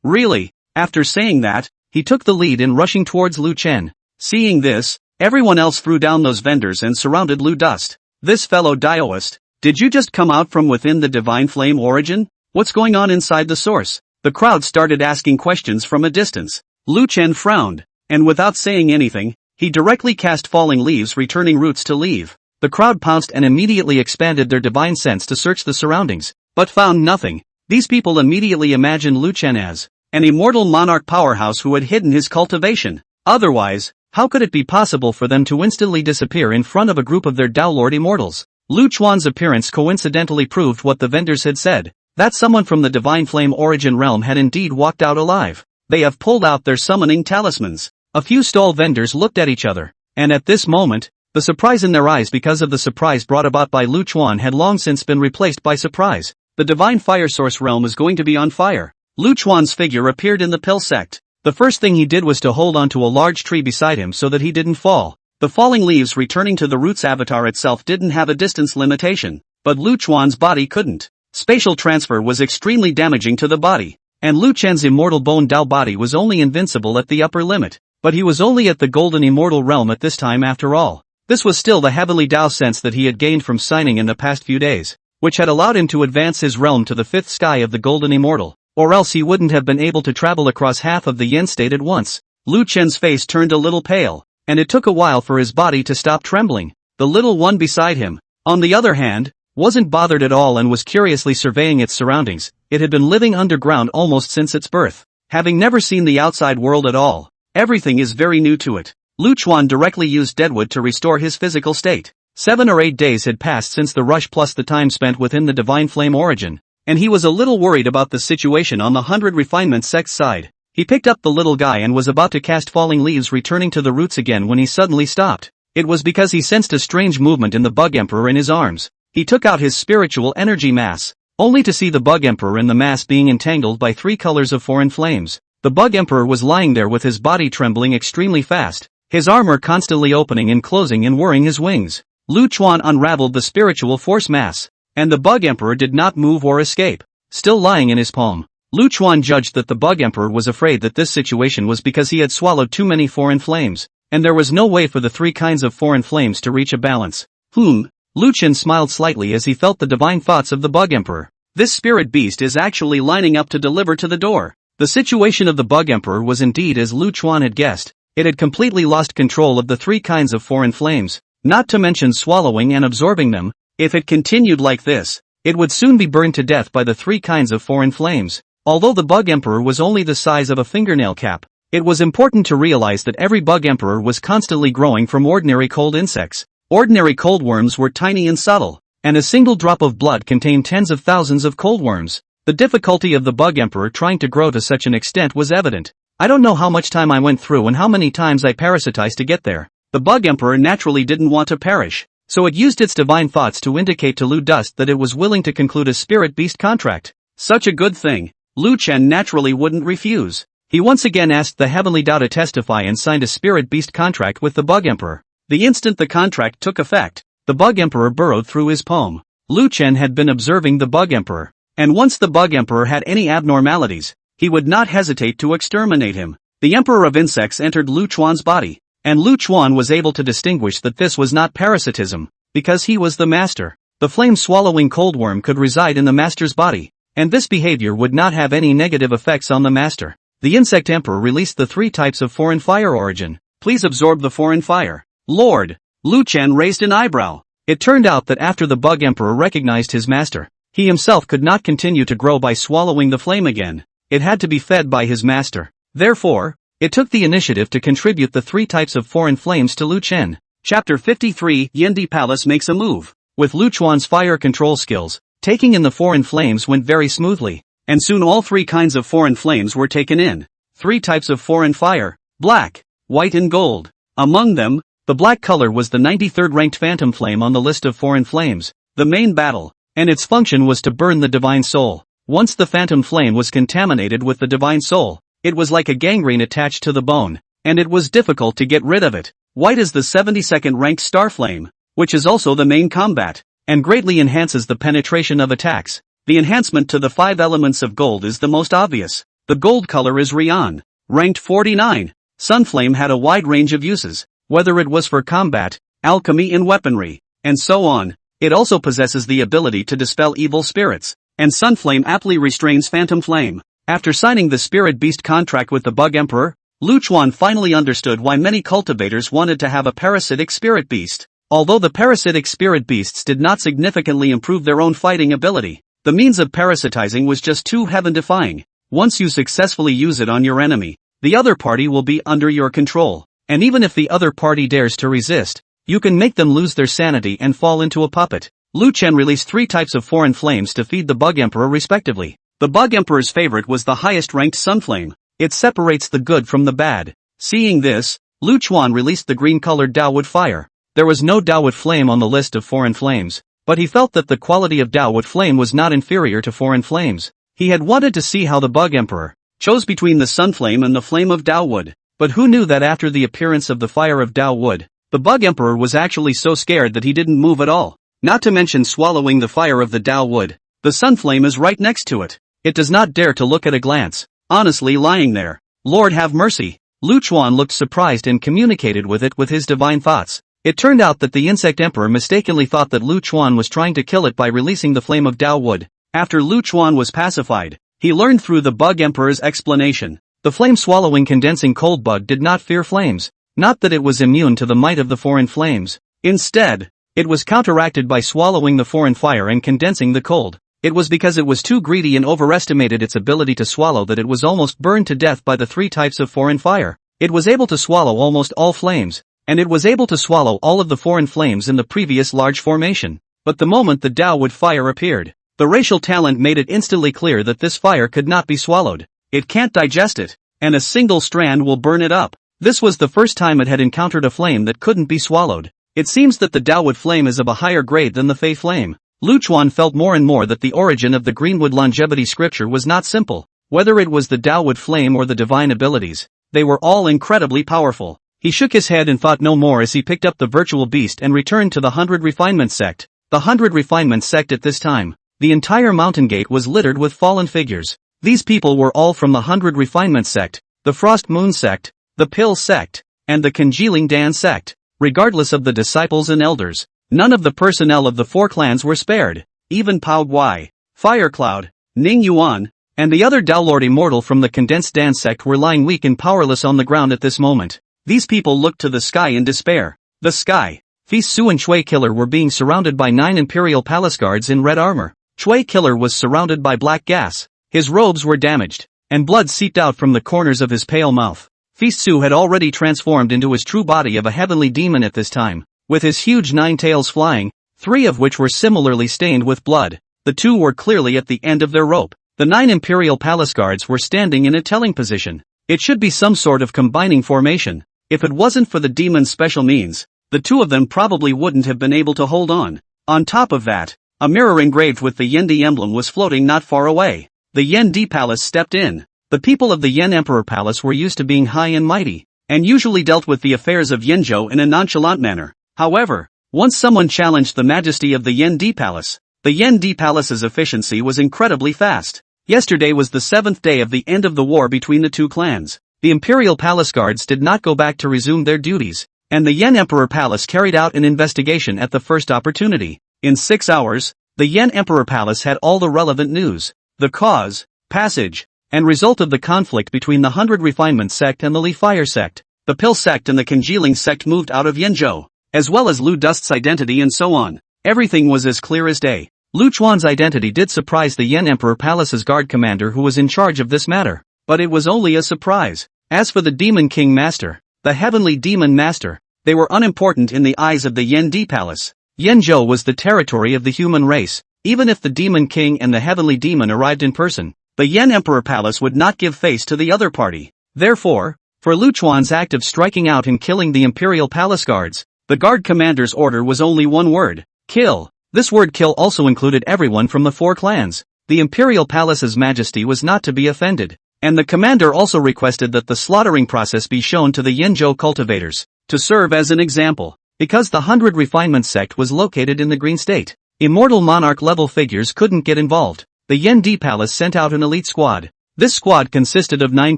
Really? After saying that, he took the lead in rushing towards Lu Chen. Seeing this, everyone else threw down those vendors and surrounded Lu Dust. This fellow Daoist, did you just come out from within the divine flame origin? What's going on inside the source? The crowd started asking questions from a distance. Lu Chen frowned, and without saying anything, he directly cast falling leaves, returning roots to leave. The crowd pounced and immediately expanded their divine sense to search the surroundings, but found nothing. These people immediately imagined Lu Chen as an immortal monarch powerhouse who had hidden his cultivation. Otherwise, how could it be possible for them to instantly disappear in front of a group of their Dao Lord immortals? Lu Chuan's appearance coincidentally proved what the vendors had said, that someone from the divine flame origin realm had indeed walked out alive. They have pulled out their summoning talismans. A few stall vendors looked at each other, and at this moment, the surprise in their eyes because of the surprise brought about by Lu Chuan had long since been replaced by surprise. The divine fire source realm is going to be on fire. Lu Chuan's figure appeared in the pill sect. The first thing he did was to hold onto a large tree beside him so that he didn't fall. The falling leaves returning to the roots avatar itself didn't have a distance limitation, but Lu Chuan's body couldn't. Spatial transfer was extremely damaging to the body, and Lu Chen's immortal bone Dao body was only invincible at the upper limit, but he was only at the golden immortal realm at this time after all. This was still the heavenly Dao sense that he had gained from signing in the past few days. which had allowed him to advance his realm to the fifth sky of the Golden Immortal, or else he wouldn't have been able to travel across half of the Yen state at once. Lu Chen's face turned a little pale, and it took a while for his body to stop trembling. The little one beside him, on the other hand, wasn't bothered at all and was curiously surveying its surroundings. It had been living underground almost since its birth, having never seen the outside world at all. Everything is very new to it. Lu Chuan directly used deadwood to restore his physical state. 7 or 8 days had passed since the rush plus the time spent within the Divine Flame origin, and he was a little worried about the situation on the 100 Refinement sect's side. He picked up the little guy and was about to cast Falling Leaves returning to the roots again when he suddenly stopped. It was because he sensed a strange movement in the Bug Emperor in his arms. He took out his spiritual energy mass, only to see the Bug Emperor and the mass being entangled by 3 colors of foreign flames. The Bug Emperor was lying there with his body trembling extremely fast, his armor constantly opening and closing and whirring his wings. Lu Chuan unraveled the spiritual force mass, and the Bug Emperor did not move or escape, still lying in his palm. Lu Chuan judged that the Bug Emperor was afraid that this situation was because he had swallowed too many foreign flames, and there was no way for the 3 kinds of foreign flames to reach a balance. Lu Chen smiled slightly as he felt the divine thoughts of the Bug Emperor. This spirit beast is actually lining up to deliver to the door. The situation of the Bug Emperor was indeed as Lu Chuan had guessed. It had completely lost control of the 3 kinds of foreign flames, not to mention swallowing and absorbing them. If it continued like this, it would soon be burned to death by the 3 kinds of foreign flames. Although the Bug Emperor was only the size of a fingernail cap, it was important to realize that every Bug Emperor was constantly growing from ordinary cold insects. Ordinary coldworms were tiny and subtle, and a single drop of blood contained tens of thousands of coldworms. The difficulty of the Bug Emperor trying to grow to such an extent was evident. I don't know how much time I went through and how many times I parasitized to get there. The Bug Emperor naturally didn't want to perish, so it used its divine thoughts to indicate to Lu Dust that it was willing to conclude a spirit beast contract. Such a good thing, Lu Chen naturally wouldn't refuse. He once again asked the Heavenly Tao to testify and signed a spirit beast contract with the Bug Emperor. The instant the contract took effect, the Bug Emperor burrowed through his palm. Lu Chen had been observing the Bug Emperor, and once the Bug Emperor had any abnormalities, he would not hesitate to exterminate him. The Emperor of Insects entered Lu Chuan's body, and Lu Chuan was able to distinguish that this was not parasitism, because he was the master. The flame-swallowing coldworm could reside in the master's body, and this behavior would not have any negative effects on the master. The Insect Emperor released the 3 types of foreign fire origin. Please absorb the foreign fire. Lord! Lu Chen raised an eyebrow. It turned out that after the Bug Emperor recognized his master, he himself could not continue to grow by swallowing the flame again. It had to be fed by his master. Therefore, it took the initiative to contribute the 3 types of foreign flames to Lu Chen. Chapter 53 Yendi Palace makes a move. With Lu Chuan's fire control skills, taking in the foreign flames went very smoothly, and soon all 3 kinds of foreign flames were taken in. 3 types of foreign fire: black, white and gold. Among them, the black color was the 93rd ranked phantom flame on the list of foreign flames, the main battle, and its function was to burn the divine soul. Once the phantom flame was contaminated with the divine soul, it was like a gangrene attached to the bone, and it was difficult to get rid of it. White is the 72nd ranked star flame, which is also the main combat, and greatly enhances the penetration of attacks. The enhancement to the 5 elements of gold is the most obvious. The gold color is Rian, ranked 49. Sunflame had a wide range of uses, whether it was for combat, alchemy and weaponry, and so on. It also possesses the ability to dispel evil spirits, and Sunflame aptly restrains Phantom Flame. After signing the Spirit Beast contract with the Bug Emperor, Lu Chuan finally understood why many cultivators wanted to have a parasitic spirit beast. Although the parasitic spirit beasts did not significantly improve their own fighting ability, the means of parasitizing was just too heaven-defying. Once you successfully use it on your enemy, the other party will be under your control. And even if the other party dares to resist, you can make them lose their sanity and fall into a puppet. Lu Chen released 3 types of foreign flames to feed the Bug Emperor respectively. The Bug Emperor's favorite was the highest-ranked Sunflame. It separates the good from the bad. Seeing this, Lu Chuan released the green-colored Daowood Fire. There was no Daowood Flame on the list of foreign flames, but he felt that the quality of Daowood Flame was not inferior to foreign flames. He had wanted to see how the Bug Emperor chose between the Sunflame and the Flame of Daowood. But who knew that after the appearance of the fire of Daowood, the Bug Emperor was actually so scared that he didn't move at all. Not to mention swallowing the fire of the Daowood. The Sunflame is right next to it. It does not dare to look at a glance, honestly lying there. Lord have mercy. Lu Chuan looked surprised and communicated with it with his divine thoughts. It turned out that the insect emperor mistakenly thought that Lu Chuan was trying to kill it by releasing the flame of Dao wood. After Lu Chuan was pacified, he learned through the bug emperor's explanation. The flame-swallowing condensing cold bug did not fear flames, not that it was immune to the might of the foreign flames. Instead, it was counteracted by swallowing the foreign fire and condensing the cold. It was because it was too greedy and overestimated its ability to swallow that it was almost burned to death by the 3 types of foreign fire. It was able to swallow almost all flames, and it was able to swallow all of the foreign flames in the previous large formation. But the moment the Dao wood fire appeared, the racial talent made it instantly clear that this fire could not be swallowed. It can't digest it, and a single strand will burn it up. This was the first time it had encountered a flame that couldn't be swallowed. It seems that the Dao wood flame is of a higher grade than the Fei flame. Lu Chuan felt more and more that the origin of the Greenwood longevity scripture was not simple. Whether it was the Dao wood flame or the divine abilities, they were all incredibly powerful. He shook his head and thought no more as he picked up the virtual beast and returned to the 100 Refinement sect. The 100 Refinement sect at this time, the entire mountain gate was littered with fallen figures. These people were all from the 100 Refinement sect, the Frost Moon sect, the Pill sect, and the Congealing Dan sect. Regardless of the disciples and elders, none of the personnel of the 4 clans were spared. Even Pao Guai, Firecloud, Ning Yuan, and the other Daolord immortal from the Condensed Dan sect were lying weak and powerless on the ground at this moment. These people looked to the sky in despair. The sky. Feast Su and Shui Killer were being surrounded by 9 Imperial Palace guards in red armor. Shui Killer was surrounded by black gas. His robes were damaged, and blood seeped out from the corners of his pale mouth. Feast Su had already transformed into his true body of a heavenly demon at this time, with his huge 9 tails flying, 3 of which were similarly stained with blood. The 2 were clearly at the end of their rope. The 9 Imperial Palace guards were standing in a telling position. It should be some sort of combining formation. If it wasn't for the demon's special means, the 2 of them probably wouldn't have been able to hold on. On top of that, a mirror engraved with the Yendi emblem was floating not far away. The Yendi Palace stepped in. The people of the Yen Emperor Palace were used to being high and mighty, and usually dealt with the affairs of Yenzhou in a nonchalant manner. However, once someone challenged the majesty of the Yendi Palace, the Yendi Palace's efficiency was incredibly fast. Yesterday was the 7th day of the end of the war between the 2 clans. The Imperial Palace guards did not go back to resume their duties, and the Yen Emperor Palace carried out an investigation at the first opportunity. In 6 hours, the Yen Emperor Palace had all the relevant news. The cause, passage, and result of the conflict between the 100 Refinement sect and the Li Fire sect. The Pill sect and the Congealing sect moved out of Yenzhou, as well as Lu Dust's identity and so on. Everything was as clear as day. Lu Chuan's identity did surprise the Yen Emperor Palace's guard commander who was in charge of this matter, but it was only a surprise. As for the Demon King Master, the Heavenly Demon Master, they were unimportant in the eyes of the Yendi Palace. Yenzhou was the territory of the human race. Even if the Demon King and the Heavenly Demon arrived in person, the Yen Emperor Palace would not give face to the other party. Therefore, for Lu Chuan's act of striking out and killing the Imperial Palace guards, the guard commander's order was only one word: kill. This word kill also included everyone from the 4 clans. The Imperial Palace's majesty was not to be offended, and the commander also requested that the slaughtering process be shown to the Yenzhou cultivators, to serve as an example. Because the 100 Refinement sect was located in the Green State, immortal monarch-level figures couldn't get involved. The Yendi Palace sent out an elite squad. This squad consisted of 9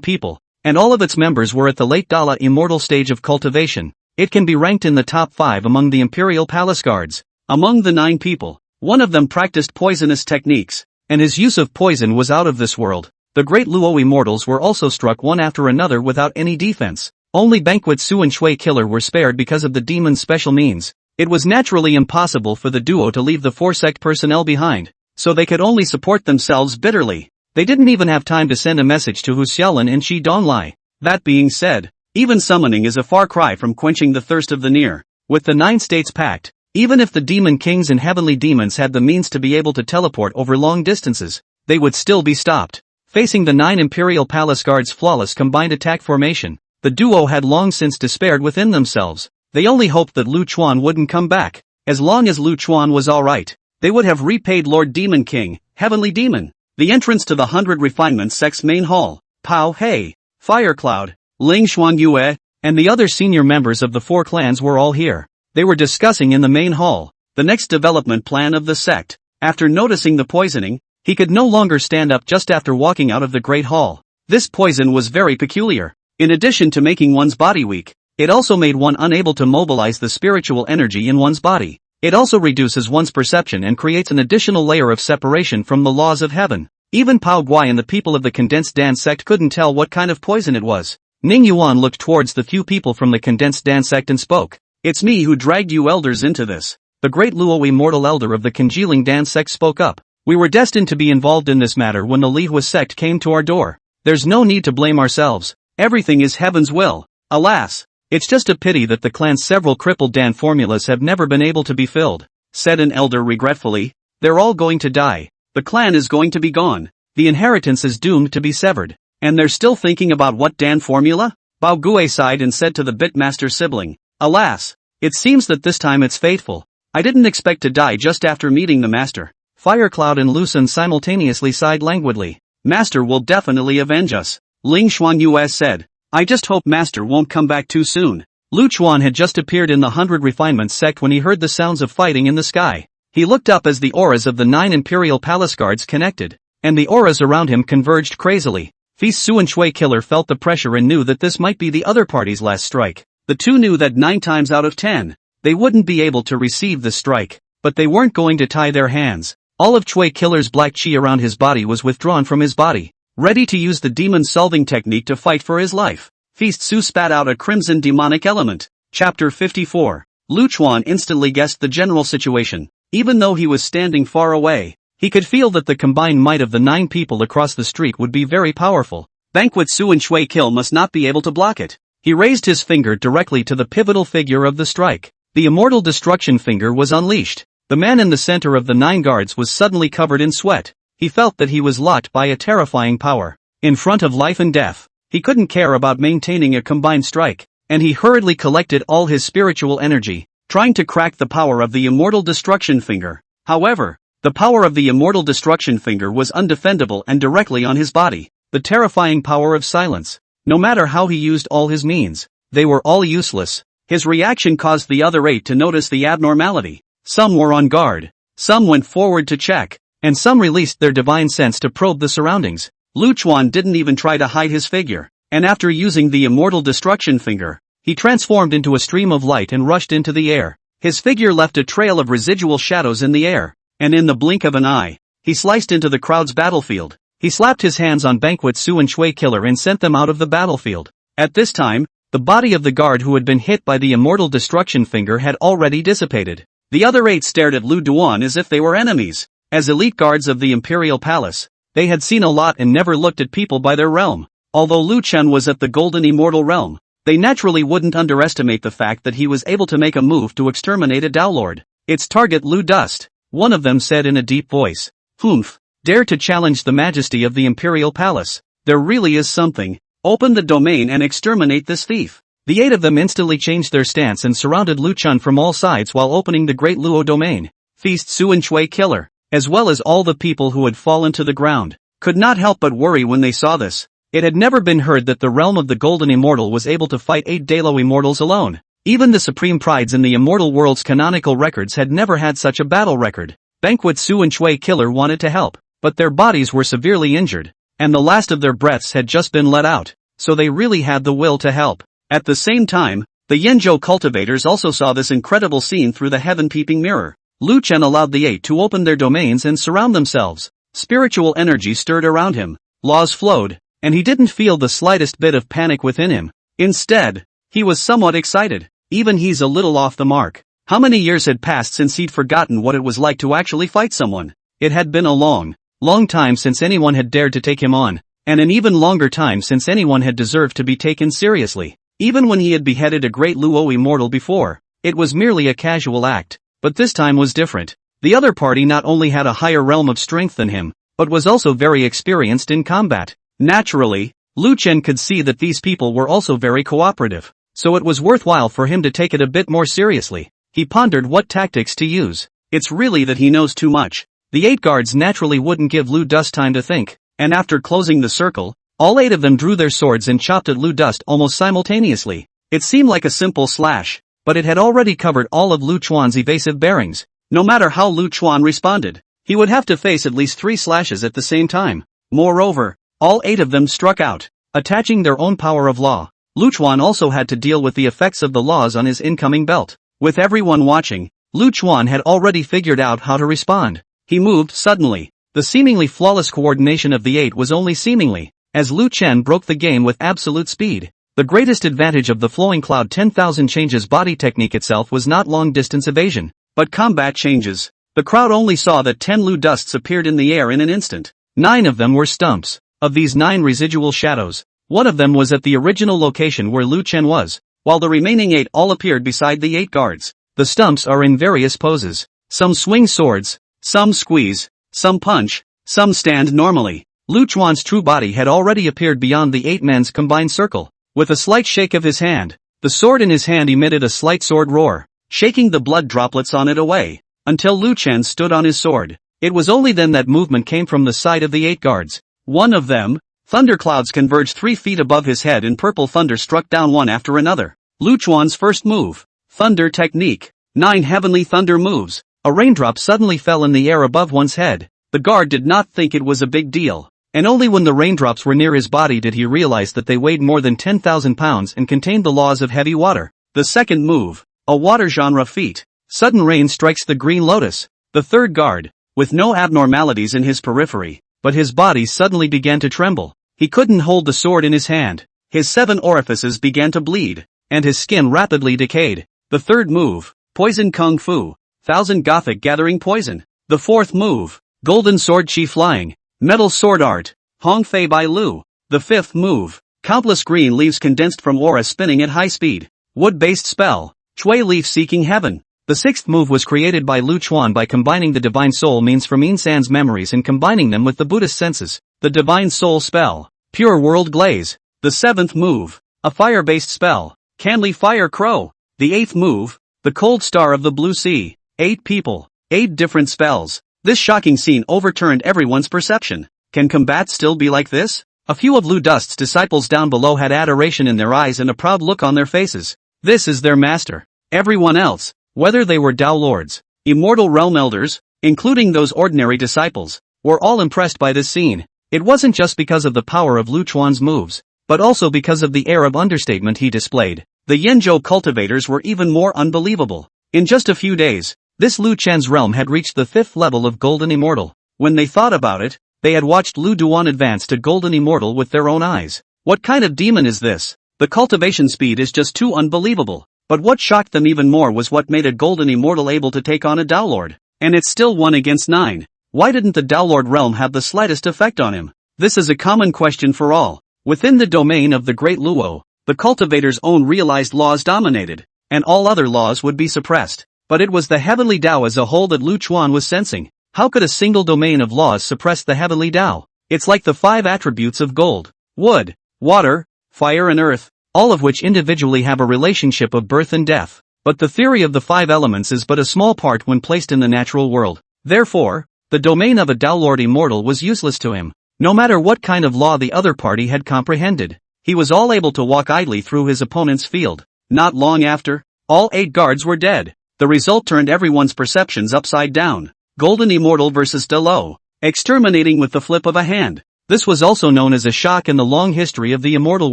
people, and all of its members were at the late Dala immortal stage of cultivation. It can be ranked in the top 5 among the Imperial Palace guards. Among the 9 people, one of them practiced poisonous techniques, and his use of poison was out of this world. The great Luo immortals were also struck one after another without any defense. Only Banquet Su and Shui Killer were spared because of the demon's special means. It was naturally impossible for the duo to leave the 4 sect personnel behind, so they could only support themselves bitterly. They didn't even have time to send a message to Hu Xiaolin and Shi Donglai. That being said, even summoning is a far cry from quenching the thirst of the near. With the 9 states packed, even if the demon kings and heavenly demons had the means to be able to teleport over long distances, they would still be stopped. Facing the 9 Imperial Palace guards' flawless combined attack formation, the duo had long since despaired within themselves. They only hoped that Lu Chuan wouldn't come back. As long as Lu Chuan was alright, they would have repaid Lord Demon King, Heavenly Demon. The entrance to the 100 Refinement sect's main hall, Pao Hei, Firecloud, Ling Xuanyue, and the other senior members of the 4 clans were all here. They were discussing in the main hall the next development plan of the sect. After noticing the poisoning, he could no longer stand up just after walking out of the great hall. This poison was very peculiar. In addition to making one's body weak, It also made one unable to mobilize the spiritual energy in one's body. It also reduces one's perception and creates an additional layer of separation from the laws of heaven. Even Pao Guai and the people of the Condensed Dan sect couldn't tell what kind of poison it was. Ning Yuan looked towards the few people from the Condensed Dan sect and spoke. "It's me who dragged you elders into this." The great Luo immortal elder of the Congealing Dan sect spoke up. "We were destined to be involved in this matter when the Lihua sect came to our door. There's no need to blame ourselves. Everything is heaven's will. Alas, it's just a pity that the clan's several crippled Dan formulas have never been able to be filled," said an elder regretfully. "They're all going to die. The clan is going to be gone. The inheritance is doomed to be severed. And they're still thinking about what Dan formula?" Bao Gui sighed and said to the Bitmaster sibling, "Alas, it seems that this time it's fateful. I didn't expect to die just after meeting the master." Firecloud and Lucen simultaneously sighed languidly. "Master will definitely avenge us," Ling Xuanyue said. "I just hope Master won't come back too soon." Lu Chuan had just appeared in the 100 Refinements sect when he heard the sounds of fighting in the sky. He looked up as the auras of the 9 Imperial Palace Guards connected, and the auras around him converged crazily. Feast Su and Shui Killer felt the pressure and knew that this might be the other party's last strike. The two knew that 9 times out of 10, they wouldn't be able to receive the strike, but they weren't going to tie their hands. All of Shui Killer's black chi around his body was withdrawn from his body, ready to use the demon-solving technique to fight for his life. Feast Su spat out a crimson demonic element. Chapter 54. Lu Chuan instantly guessed the general situation. Even though he was standing far away, he could feel that the combined might of the 9 people across the street would be very powerful. Banquet Su and Shui Kill must not be able to block it. He raised his finger directly to the pivotal figure of the strike. The immortal destruction finger was unleashed. The man in the center of the 9 guards was suddenly covered in sweat. He felt that he was locked by a terrifying power. In front of life and death, he couldn't care about maintaining a combined strike, and he hurriedly collected all his spiritual energy, trying to crack the power of the immortal destruction finger. However, the power of the immortal destruction finger was undefendable and directly on his body. The terrifying power of silence. No matter how he used all his means, they were all useless. His reaction caused the other 8 to notice the abnormality. Some were on guard, some went forward to check, and some released their divine sense to probe the surroundings. Lu Chuan didn't even try to hide his figure, and after using the immortal destruction finger, he transformed into a stream of light and rushed into the air. His figure left a trail of residual shadows in the air, and in the blink of an eye, he sliced into the crowd's battlefield. He slapped his hands on Banquet Su and Shui Killer and sent them out of the battlefield. At this time, the body of the guard who had been hit by the immortal destruction finger had already dissipated. The other 8 stared at Lu Duan as if they were enemies. As elite guards of the Imperial Palace, they had seen a lot and never looked at people by their realm. Although Lu Chen was at the Golden Immortal Realm, they naturally wouldn't underestimate the fact that he was able to make a move to exterminate a Downlord. "Its target Lu Dust," one of them said in a deep voice. "Humph, dare to challenge the majesty of the Imperial Palace. There really is something. Open the domain and exterminate this thief." The 8 of them instantly changed their stance and surrounded Lu Chun from all sides while opening the Great Luo domain. Feast Su and Shui Killer, as well as all the people who had fallen to the ground, could not help but worry when they saw this. It had never been heard that the realm of the Golden Immortal was able to fight 8 Dalo Immortals alone. Even the supreme prides in the Immortal World's canonical records had never had such a battle record. Banquet Su and Shui Killer wanted to help, but their bodies were severely injured, and the last of their breaths had just been let out, so they really had the will to help. At the same time, the Yenzhou cultivators also saw this incredible scene through the heaven-peeping mirror. Lu Chen allowed the 8 to open their domains and surround themselves. Spiritual energy stirred around him, laws flowed, and he didn't feel the slightest bit of panic within him. Instead, he was somewhat excited. Even he's a little off the mark. How many years had passed since he'd forgotten what it was like to actually fight someone? It had been a long time since anyone had dared to take him on, and an even longer time since anyone had deserved to be taken seriously. Even when he had beheaded a great Luo immortal before, it was merely a casual act, but this time was different. The other party not only had a higher realm of strength than him, but was also very experienced in combat. Naturally, Lu Chen could see that these people were also very cooperative, so it was worthwhile for him to take it a bit more seriously. He pondered what tactics to use. It's really that he knows too much. The 8 guards naturally wouldn't give Lu Dust time to think, and after closing the circle, all 8 of them drew their swords and chopped at Lu Dust almost simultaneously. It seemed like a simple slash, but it had already covered all of Lu Chuan's evasive bearings. No matter how Lu Chuan responded, he would have to face at least 3 slashes at the same time. Moreover, all 8 of them struck out, attaching their own power of law. Lu Chuan also had to deal with the effects of the laws on his incoming belt. With everyone watching, Lu Chuan had already figured out how to respond. He moved suddenly. The seemingly flawless coordination of the eight was only seemingly, as Lu Chen broke the game with absolute speed. The greatest advantage of the flowing cloud 10,000 changes body technique itself was not long-distance evasion, but combat changes. The crowd only saw that 10 Lu dusts appeared in the air in an instant. 9 of them were stumps. Of these 9 residual shadows, one of them was at the original location where Lu Chen was, while the remaining 8 all appeared beside the 8 guards. The stumps are in various poses. Some swing swords, some squeeze, some punch, some stand normally. Lu Chuan's true body had already appeared beyond the 8 men's combined circle. With a slight shake of his hand, the sword in his hand emitted a slight sword roar, shaking the blood droplets on it away, until Lu Chen stood on his sword. It was only then that movement came from the side of the 8 guards. One of them, thunderclouds converged 3 feet above his head and purple thunder struck down one after another. Lu Chuan's first move, thunder technique, 9 heavenly thunder moves. A raindrop suddenly fell in the air above one's head. The guard did not think it was a big deal, and only when the raindrops were near his body did he realize that they weighed more than 10,000 pounds and contained the laws of heavy water. The second move, a water genre feat, sudden rain strikes the green lotus. The third guard, with no abnormalities in his periphery, but his body suddenly began to tremble. He couldn't hold the sword in his hand. His 7 orifices began to bleed, and his skin rapidly decayed. The third move, poison kung fu, 1000 gothic gathering poison. The fourth move, golden sword chi flying, metal sword art, Hong Fei Bai Lu. The fifth move, countless green leaves condensed from aura spinning at high speed, wood-based spell, Chui leaf seeking heaven. The sixth move was created by Lu Chuan by combining the divine soul means from Insan's memories and combining them with the Buddhist senses. The divine soul spell, pure world glaze. The seventh move, a fire-based spell, Canly fire crow. The eighth move, the cold star of the blue sea. 8 people, 8 different spells. This shocking scene overturned everyone's perception. Can combat still be like this? A few of Lu Dust's disciples down below had adoration in their eyes and a proud look on their faces. This is their master. Everyone else, whether they were Tao Lords, immortal realm elders, including those ordinary disciples, were all impressed by this scene. It wasn't just because of the power of Lu Chuan's moves, but also because of the air of understatement he displayed. The Yenzhou cultivators were even more unbelievable. In just a few days, this Lu Chen's realm had reached the 5th level of Golden Immortal. When they thought about it, they had watched Lu Duan advance to Golden Immortal with their own eyes. What kind of demon is this? The cultivation speed is just too unbelievable. But what shocked them even more was what made a Golden Immortal able to take on a Tao Lord. And it's still 1 against 9. Why didn't the Tao Lord realm have the slightest effect on him? This is a common question for all. Within the domain of the Great Luo, the cultivator's own realized laws dominated, and all other laws would be suppressed. But it was the heavenly Tao as a whole that Lu Chuan was sensing. How could a single domain of laws suppress the heavenly Tao? It's like the 5 attributes of gold, wood, water, fire and earth, all of which individually have a relationship of birth and death. But the theory of the 5 elements is but a small part when placed in the natural world. Therefore, the domain of a Tao Lord immortal was useless to him. No matter what kind of law the other party had comprehended, he was all able to walk idly through his opponent's field. Not long after, all 8 guards were dead. The result turned everyone's perceptions upside down. Golden Immortal versus Delo, exterminating with the flip of a hand. This was also known as a shock in the long history of the immortal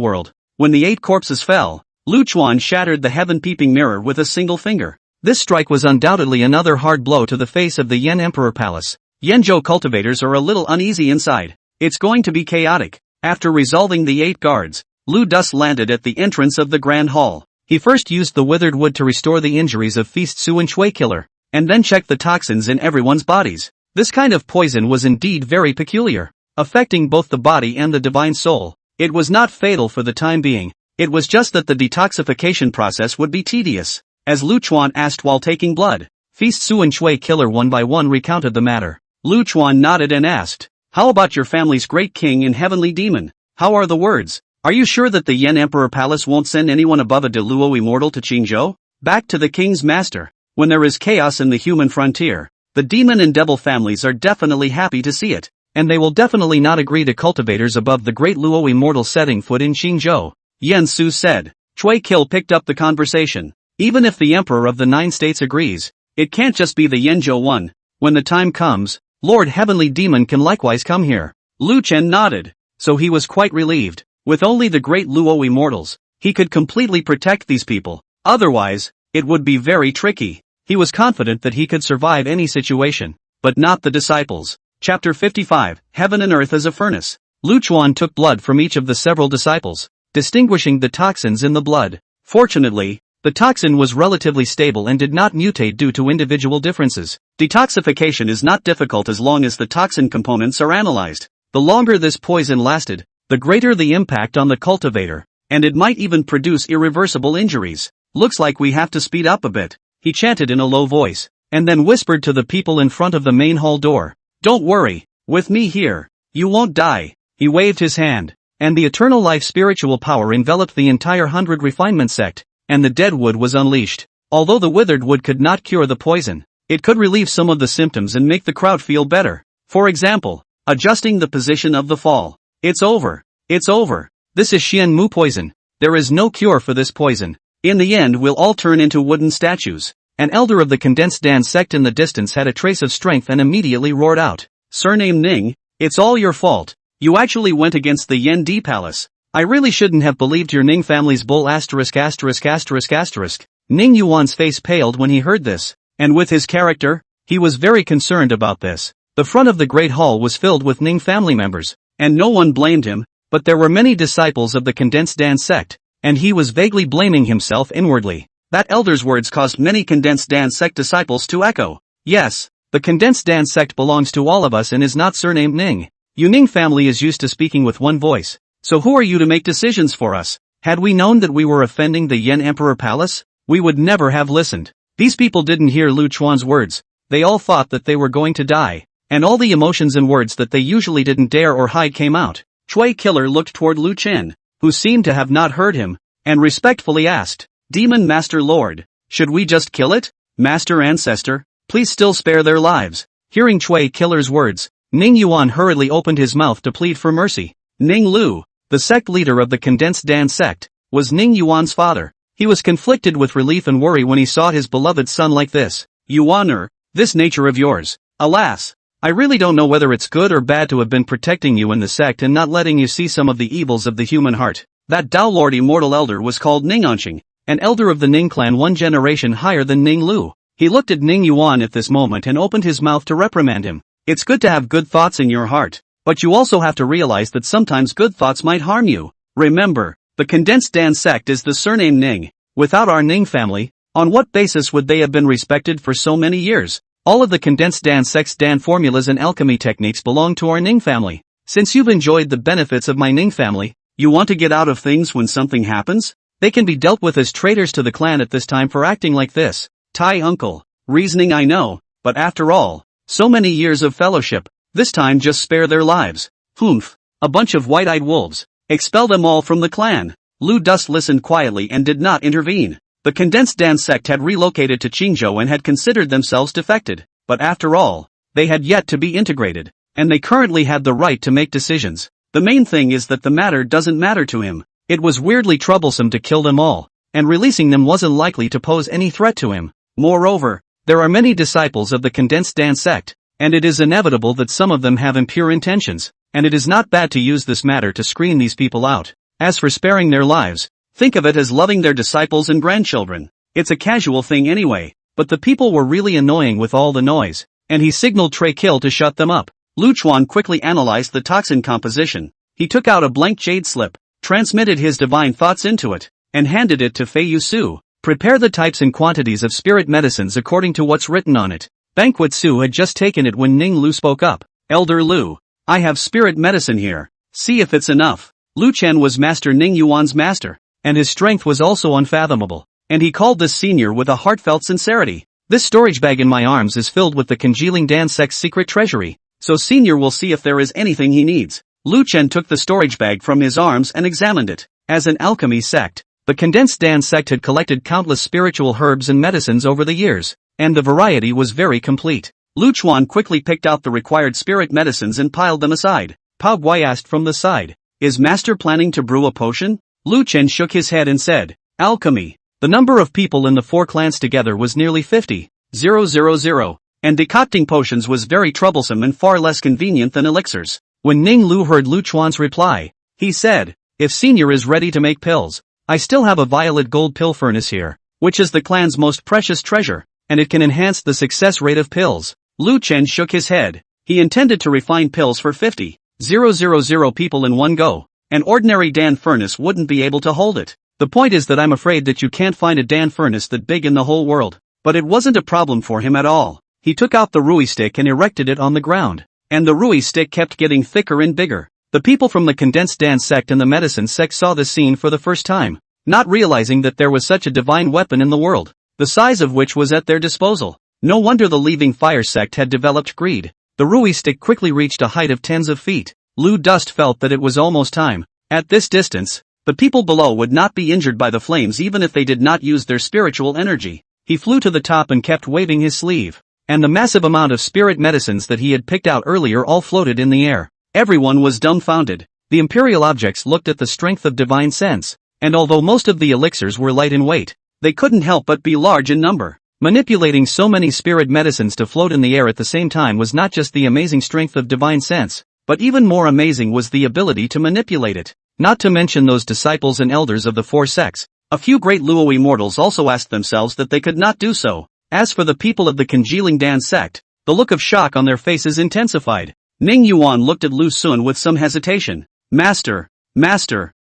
world. When the 8 corpses fell, Lu Chuan shattered the heaven-peeping mirror with a single finger. This strike was undoubtedly another hard blow to the face of the Yan Emperor Palace. Yenzhou cultivators are a little uneasy inside. It's going to be chaotic. After resolving the 8 guards, Lu Dust landed at the entrance of the Grand Hall. He first used the withered wood to restore the injuries of Feast Su and Shui Killer, and then checked the toxins in everyone's bodies. This kind of poison was indeed very peculiar, affecting both the body and the divine soul. It was not fatal for the time being. It was just that the detoxification process would be tedious. As Lu Chuan asked while taking blood, Feast Su and Shui Killer one by one recounted the matter. Lu Chuan nodded and asked, "How about your family's great king and heavenly demon? How are the words? Are you sure that the Yan Emperor Palace won't send anyone above a Deluo immortal to Qingzhou? Back to the king's master. When there is chaos in the human frontier, the demon and devil families are definitely happy to see it, and they will definitely not agree to cultivators above the Great Luo immortal setting foot in Qingzhou," Yan Su said. Chui Kill picked up the conversation. Even if the Emperor of the 9 states agrees, it can't just be the Yenzhou one. When the time comes, Lord Heavenly Demon can likewise come here. Lu Chen nodded, so he was quite relieved. With only the Great Luo immortals, He could completely protect these people. Otherwise, it would be very tricky. He was confident that he could survive any situation. But not the disciples. Chapter 55, Heaven and Earth as a Furnace. Lu Chuan took blood from each of the several disciples, distinguishing the toxins in the blood. Fortunately, the toxin was relatively stable and did not mutate due to individual differences. Detoxification is not difficult as long as the toxin components are analyzed. The longer this poison lasted, the greater the impact on the cultivator, and it might even produce irreversible injuries. Looks like we have to speed up a bit, he chanted in a low voice, and then whispered to the people in front of the main hall door. Don't worry, with me here, you won't die. He waved his hand, and the eternal life spiritual power enveloped the entire 100 refinement sect, and the dead wood was unleashed. Although the withered wood could not cure the poison, it could relieve some of the symptoms and make the crowd feel better. For example, adjusting the position of the fall. It's over. It's over. This is Xian Mu poison. There is no cure for this poison. In the end we'll all turn into wooden statues. An elder of the condensed Dan sect in the distance had a trace of strength and immediately roared out. Surname Ning, it's all your fault. You actually went against the Yen Di Palace. I really shouldn't have believed your Ning family's bull ********. Ning Yuan's face paled when he heard this, and with his character, he was very concerned about this. The front of the Great Hall was filled with Ning family members, and no one blamed him, but there were many disciples of the condensed Dan sect, and he was vaguely blaming himself inwardly. That elder's words caused many condensed Dan sect disciples to echo. Yes, the condensed Dan sect belongs to all of us and is not surnamed Ning. Yu Ning family is used to speaking with one voice. So who are you to make decisions for us? Had we known that we were offending the Yen Emperor Palace, we would never have listened. These people didn't hear Lu Chuan's words. They all thought that they were going to die, and all the emotions and words that they usually didn't dare or hide came out. Chui Killer looked toward Lu Chen, who seemed to have not heard him, and respectfully asked, Demon Master Lord, should we just kill it? Master Ancestor, please still spare their lives. Hearing Chui Killer's words, Ning Yuan hurriedly opened his mouth to plead for mercy. Ning Lu, the sect leader of the condensed Dan sect, was Ning Yuan's father. He was conflicted with relief and worry when he saw his beloved son like this. Yuaner, this nature of yours. Alas, I really don't know whether it's good or bad to have been protecting you in the sect and not letting you see some of the evils of the human heart. That Dao Lord immortal elder was called Ning Anqing, an elder of the Ning clan one generation higher than Ning Lu. He looked at Ning Yuan at this moment and opened his mouth to reprimand him. It's good to have good thoughts in your heart, but you also have to realize that sometimes good thoughts might harm you. Remember, the condensed Dan sect is the surname Ning. Without our Ning family, on what basis would they have been respected for so many years? All of the condensed Dan sect's Dan formulas and alchemy techniques belong to our Ning family. Since you've enjoyed the benefits of my Ning family, you want to get out of things when something happens? They can be dealt with as traitors to the clan at this time for acting like this. Tai uncle, reasoning I know, but after all, so many years of fellowship, this time just spare their lives. Humph, a bunch of white-eyed wolves. Expel them all from the clan. Lu Dust listened quietly and did not intervene. The condensed Dan sect had relocated to Qingzhou and had considered themselves defected, but after all, they had yet to be integrated, and they currently had the right to make decisions. The main thing is that the matter doesn't matter to him. It was weirdly troublesome to kill them all, and releasing them wasn't likely to pose any threat to him. Moreover, there are many disciples of the condensed Dan sect, and it is inevitable that some of them have impure intentions, and it is not bad to use this matter to screen these people out. As for sparing their lives, think of it as loving their disciples and grandchildren. It's a casual thing anyway, but the people were really annoying with all the noise, and he signaled Trey Kill to shut them up. Lu Chuan quickly analyzed the toxin composition. He took out a blank jade slip, transmitted his divine thoughts into it, and handed it to Fei Yu Su. Prepare the types and quantities of spirit medicines according to what's written on it. Banquet Su had just taken it when Ning Lu spoke up. Elder Lu, I have spirit medicine here. See if it's enough. Lu Chen was Master Ning Yuan's master, and his strength was also unfathomable, and he called this senior with a heartfelt sincerity. This storage bag in my arms is filled with the congealing Dan sect's secret treasury, so senior will see if there is anything he needs. Lu Chen took the storage bag from his arms and examined it. As an alchemy sect, the condensed Dan sect had collected countless spiritual herbs and medicines over the years, and the variety was very complete. Lu Chuan quickly picked out the required spirit medicines and piled them aside. Pao Guai asked from the side, is Master planning to brew a potion? Lu Chen shook his head and said, alchemy. The number of people in the four clans together was nearly 50,000, and decocting potions was very troublesome and far less convenient than elixirs. When Ning Lu heard Lu Chuan's reply, he said, if senior is ready to make pills, I still have a violet gold pill furnace here, which is the clan's most precious treasure, and it can enhance the success rate of pills. Lu Chen shook his head. He intended to refine pills for 50,000 people in one go. An ordinary Dan furnace wouldn't be able to hold it. The point is that I'm afraid that you can't find a Dan furnace that big in the whole world. But it wasn't a problem for him at all. He took out the Rui stick and erected it on the ground. And the Rui stick kept getting thicker and bigger. The people from the condensed Dan sect and the medicine sect saw this scene for the first time, not realizing that there was such a divine weapon in the world, the size of which was at their disposal. No wonder the leaving fire sect had developed greed. The Rui stick quickly reached a height of tens of feet. Lu Dust felt that it was almost time. At this distance, the people below would not be injured by the flames even if they did not use their spiritual energy. He flew to the top and kept waving his sleeve. And the massive amount of spirit medicines that he had picked out earlier all floated in the air. Everyone was dumbfounded. The imperial objects looked at the strength of divine sense, and although most of the elixirs were light in weight, they couldn't help but be large in number. Manipulating so many spirit medicines to float in the air at the same time was not just the amazing strength of divine sense, but even more amazing was the ability to manipulate it. Not to mention those disciples and elders of the four sects. A few great Luo mortals also asked themselves that they could not do so. As for the people of the congealing Dan sect, the look of shock on their faces intensified. Ning Yuan looked at Lu Sun with some hesitation. Master,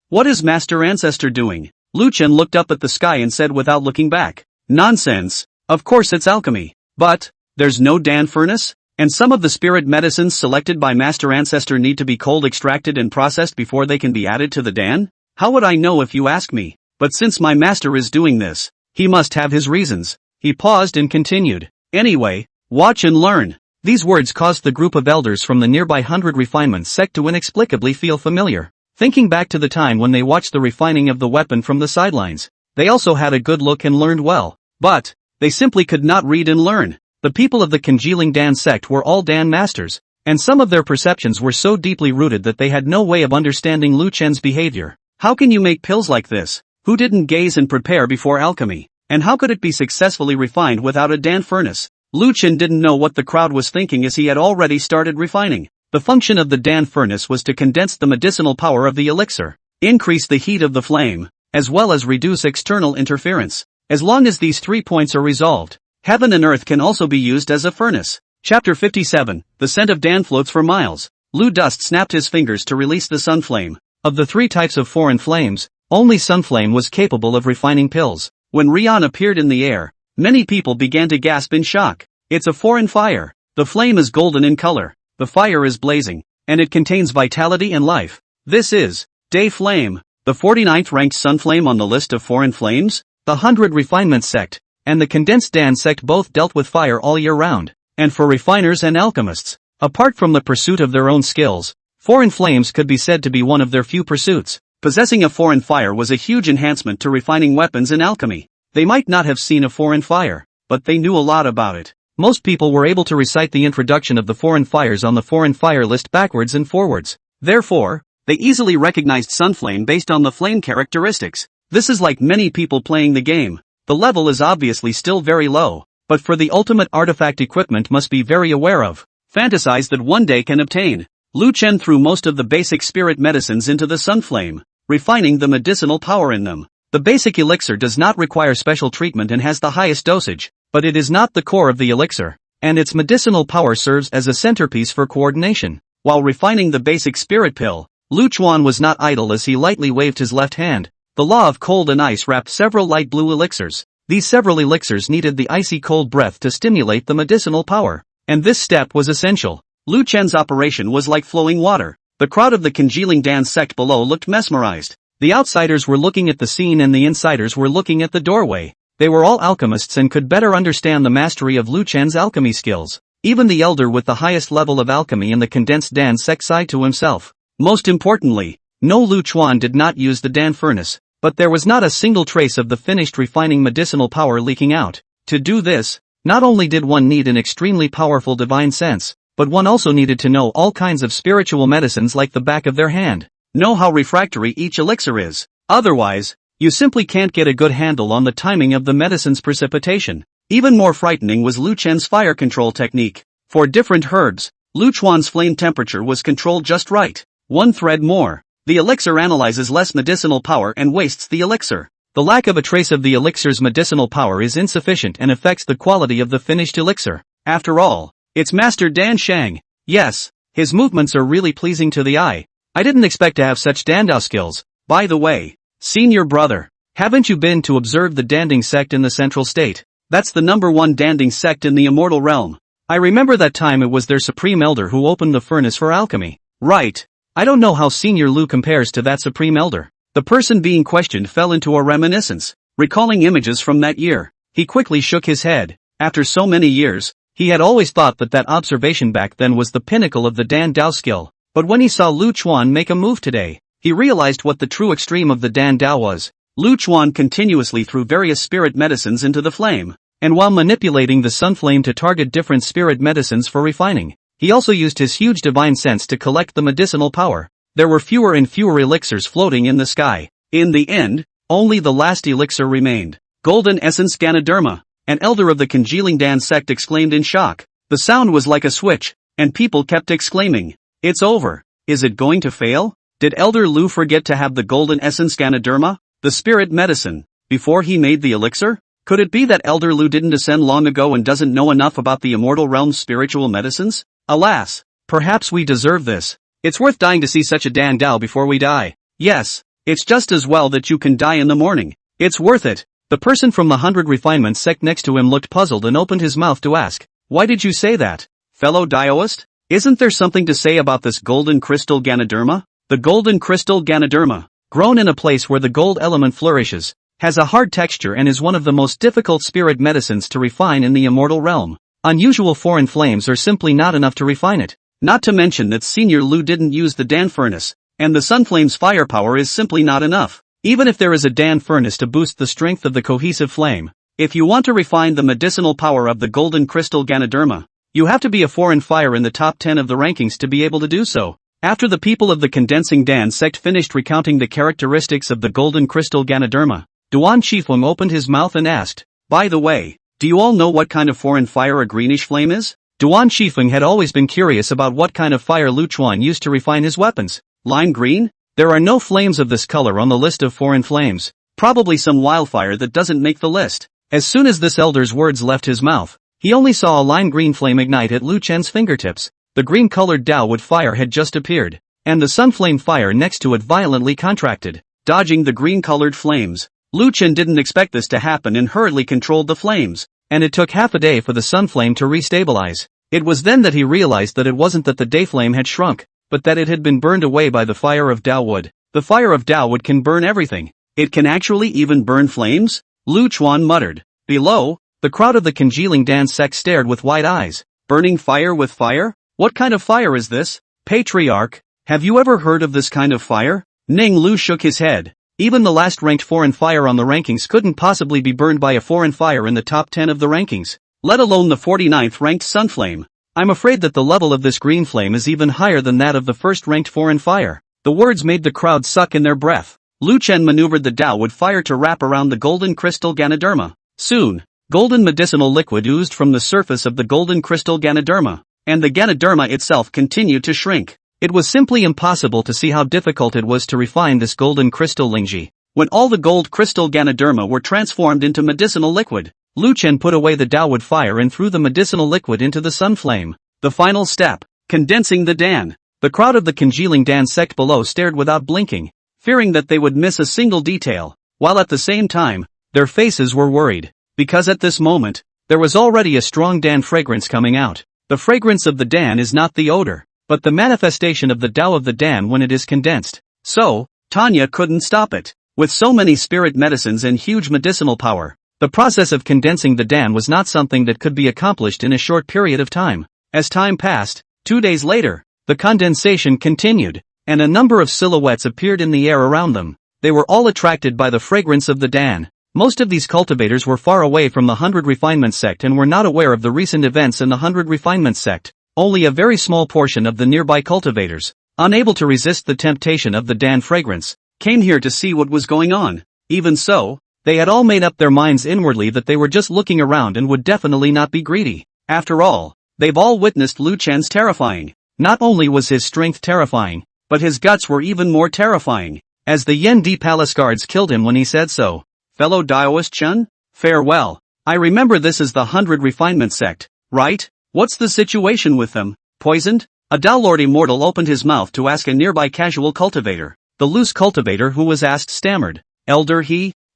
what is Master Ancestor doing? Lu Chen looked up at the sky and said without looking back. Nonsense. Of course it's alchemy. But, there's no Dan furnace? And some of the spirit medicines selected by Master Ancestor need to be cold extracted and processed before they can be added to the Dan? How would I know if you ask me? But since my master is doing this, he must have his reasons. He paused and continued. Anyway, watch and learn. These words caused the group of elders from the nearby 100 Refinement sect to inexplicably feel familiar. Thinking back to the time when they watched the refining of the weapon from the sidelines, they also had a good look and learned well. But, they simply could not read and learn. The people of the congealing Dan sect were all Dan masters, and some of their perceptions were so deeply rooted that they had no way of understanding Lu Chen's behavior. How can you make pills like this? Who didn't gaze and prepare before alchemy? And how could it be successfully refined without a Dan furnace? Lu Chen didn't know what the crowd was thinking as he had already started refining. The function of the Dan furnace was to condense the medicinal power of the elixir, increase the heat of the flame, as well as reduce external interference. As long as these 3 points are resolved, heaven and earth can also be used as a furnace. Chapter 57, The scent of Dan floats for miles. Lu Dust snapped his fingers to release the sunflame. Of the 3 types of foreign flames, only sunflame was capable of refining pills. When Rian appeared in the air, many people began to gasp in shock. It's a foreign fire. The flame is golden in color, the fire is blazing, and it contains vitality and life. This is Day Flame, the 49th ranked sunflame on the list of foreign flames. The 100 Refinement sect and the condensed Dan sect both dealt with fire all year round. And for refiners and alchemists, apart from the pursuit of their own skills, foreign flames could be said to be one of their few pursuits. Possessing a foreign fire was a huge enhancement to refining weapons in alchemy. They might not have seen a foreign fire, but they knew a lot about it. Most people were able to recite the introduction of the foreign fires on the foreign fire list backwards and forwards. Therefore, they easily recognized sunflame based on the flame characteristics. This is like many people playing the game. The level is obviously still very low, but for the ultimate artifact equipment must be very aware of. Fantasize that one day can obtain. Lu Chen threw most of the basic spirit medicines into the sunflame, refining the medicinal power in them. The basic elixir does not require special treatment and has the highest dosage, but it is not the core of the elixir, and its medicinal power serves as a centerpiece for coordination. While refining the basic spirit pill, Lu Chuan was not idle as he lightly waved his left hand. The law of cold and ice wrapped several light blue elixirs. These several elixirs needed the icy cold breath to stimulate the medicinal power, and this step was essential. Lu Chen's operation was like flowing water. The crowd of the congealing Dan sect below looked mesmerized. The outsiders were looking at the scene and the insiders were looking at the doorway. They were all alchemists and could better understand the mastery of Lu Chen's alchemy skills. Even the elder with the highest level of alchemy in the condensed Dan sect sighed to himself. Most importantly, no Lu Chuan did not use the Dan furnace, but there was not a single trace of the finished refining medicinal power leaking out. To do this, not only did one need an extremely powerful divine sense, but one also needed to know all kinds of spiritual medicines like the back of their hand. Know how refractory each elixir is. Otherwise, you simply can't get a good handle on the timing of the medicine's precipitation. Even more frightening was Lu Chen's fire control technique. For different herbs, Lu Chuan's flame temperature was controlled just right. One thread more. The elixir analyzes less medicinal power and wastes the elixir. The lack of a trace of the elixir's medicinal power is insufficient and affects the quality of the finished elixir. After all, it's Master Dan Shang. Yes, his movements are really pleasing to the eye. I didn't expect to have such Dandao skills. By the way, senior brother, haven't you been to observe the Danding sect in the central state? That's the #1 Danding sect in the immortal realm. I remember that time it was their supreme elder who opened the furnace for alchemy. Right. I don't know how Senior Lu compares to that supreme elder. The person being questioned fell into a reminiscence, recalling images from that year. He quickly shook his head. After so many years, he had always thought that observation back then was the pinnacle of the Dan Dao skill. But when he saw Lu Chuan make a move today, he realized what the true extreme of the Dan Dao was. Lu Chuan continuously threw various spirit medicines into the flame, and while manipulating the sun flame to target different spirit medicines for refining, he also used his huge divine sense to collect the medicinal power. There were fewer and fewer elixirs floating in the sky. In the end, only the last elixir remained. Golden Essence Ganoderma. An elder of the congealing Dan sect exclaimed in shock. The sound was like a switch, and people kept exclaiming, "It's over. Is it going to fail?" Did Elder Lu forget to have the Golden Essence Ganoderma, the spirit medicine, before he made the elixir? Could it be that Elder Lu didn't ascend long ago and doesn't know enough about the immortal realm's spiritual medicines? Alas, perhaps we deserve this. It's worth dying to see such a Dan Dao before we die. Yes, it's just as well that you can die in the morning. It's worth it. The person from the 100 Refinements sect next to him looked puzzled and opened his mouth to ask, "Why did you say that, fellow Daoist? Isn't there something to say about this golden crystal Ganoderma?" The golden crystal Ganoderma, grown in a place where the gold element flourishes, has a hard texture and is one of the most difficult spirit medicines to refine in the immortal realm. Unusual foreign flames are simply not enough to refine it. Not to mention that Senior Lu didn't use the Dan furnace, and the sun flame's firepower is simply not enough. Even if there is a Dan furnace to boost the strength of the cohesive flame, if you want to refine the medicinal power of the golden crystal Ganoderma, you have to be a foreign fire in the top 10 of the rankings to be able to do so. After the people of the condensing Dan sect finished recounting the characteristics of the golden crystal Ganoderma, Duan Shifeng opened his mouth and asked, "By the way, do you all know what kind of foreign fire a greenish flame is?" Duan Shifeng had always been curious about what kind of fire Lu Chuan used to refine his weapons. Lime green? There are no flames of this color on the list of foreign flames. Probably some wildfire that doesn't make the list. As soon as this elder's words left his mouth, he only saw a lime green flame ignite at Lu Chen's fingertips. The green-colored Daowood fire had just appeared, and the sunflame fire next to it violently contracted, dodging the green-colored flames. Lu Chen didn't expect this to happen and hurriedly controlled the flames, and it took half a day for the sunflame to restabilize. It was then that he realized that it wasn't that the dayflame had shrunk, but that it had been burned away by the fire of Daowood. The fire of Daowood can burn everything. It can actually even burn flames? Lu Chuan muttered. Below, the crowd of the congealing Dan sect stared with wide eyes. Burning fire with fire? What kind of fire is this? Patriarch, have you ever heard of this kind of fire? Ning Lu shook his head. Even the last ranked foreign fire on the rankings couldn't possibly be burned by a foreign fire in the top 10 of the rankings, let alone the 49th ranked sunflame. I'm afraid that the level of this green flame is even higher than that of the first ranked foreign fire. The words made the crowd suck in their breath. Lu Chen maneuvered the Daowood fire to wrap around the golden crystal Ganoderma. Soon, golden medicinal liquid oozed from the surface of the golden crystal Ganoderma, and the Ganoderma itself continued to shrink. It was simply impossible to see how difficult it was to refine this golden crystal Lingji. When all the gold crystal Ganoderma were transformed into medicinal liquid, Lu Chen put away the Daowood fire and threw the medicinal liquid into the sun flame. The final step, condensing the Dan. The crowd of the congealing Dan sect below stared without blinking, fearing that they would miss a single detail, while at the same time, their faces were worried, because at this moment, there was already a strong Dan fragrance coming out. The fragrance of the Dan is not the odor, but the manifestation of the Dao of the Dan when it is condensed. So, Tanya couldn't stop it. With so many spirit medicines and huge medicinal power, the process of condensing the Dan was not something that could be accomplished in a short period of time. As time passed, 2 days later, the condensation continued, and a number of silhouettes appeared in the air around them. They were all attracted by the fragrance of the Dan. Most of these cultivators were far away from the 100 Refinement sect and were not aware of the recent events in the 100 Refinement sect. Only a very small portion of the nearby cultivators, unable to resist the temptation of the Dan fragrance, came here to see what was going on. Even so, they had all made up their minds inwardly that they were just looking around and would definitely not be greedy. After all, they've all witnessed Lu Chen's terrifying. Not only was his strength terrifying, but his guts were even more terrifying, as the Yendi Palace guards killed him when he said so. Fellow Daoist Chun? Farewell. I remember this is the 100 Refinement sect, right? What's the situation with them? Poisoned? A Dao immortal opened his mouth to ask a nearby casual cultivator. The loose cultivator who was asked stammered. Elder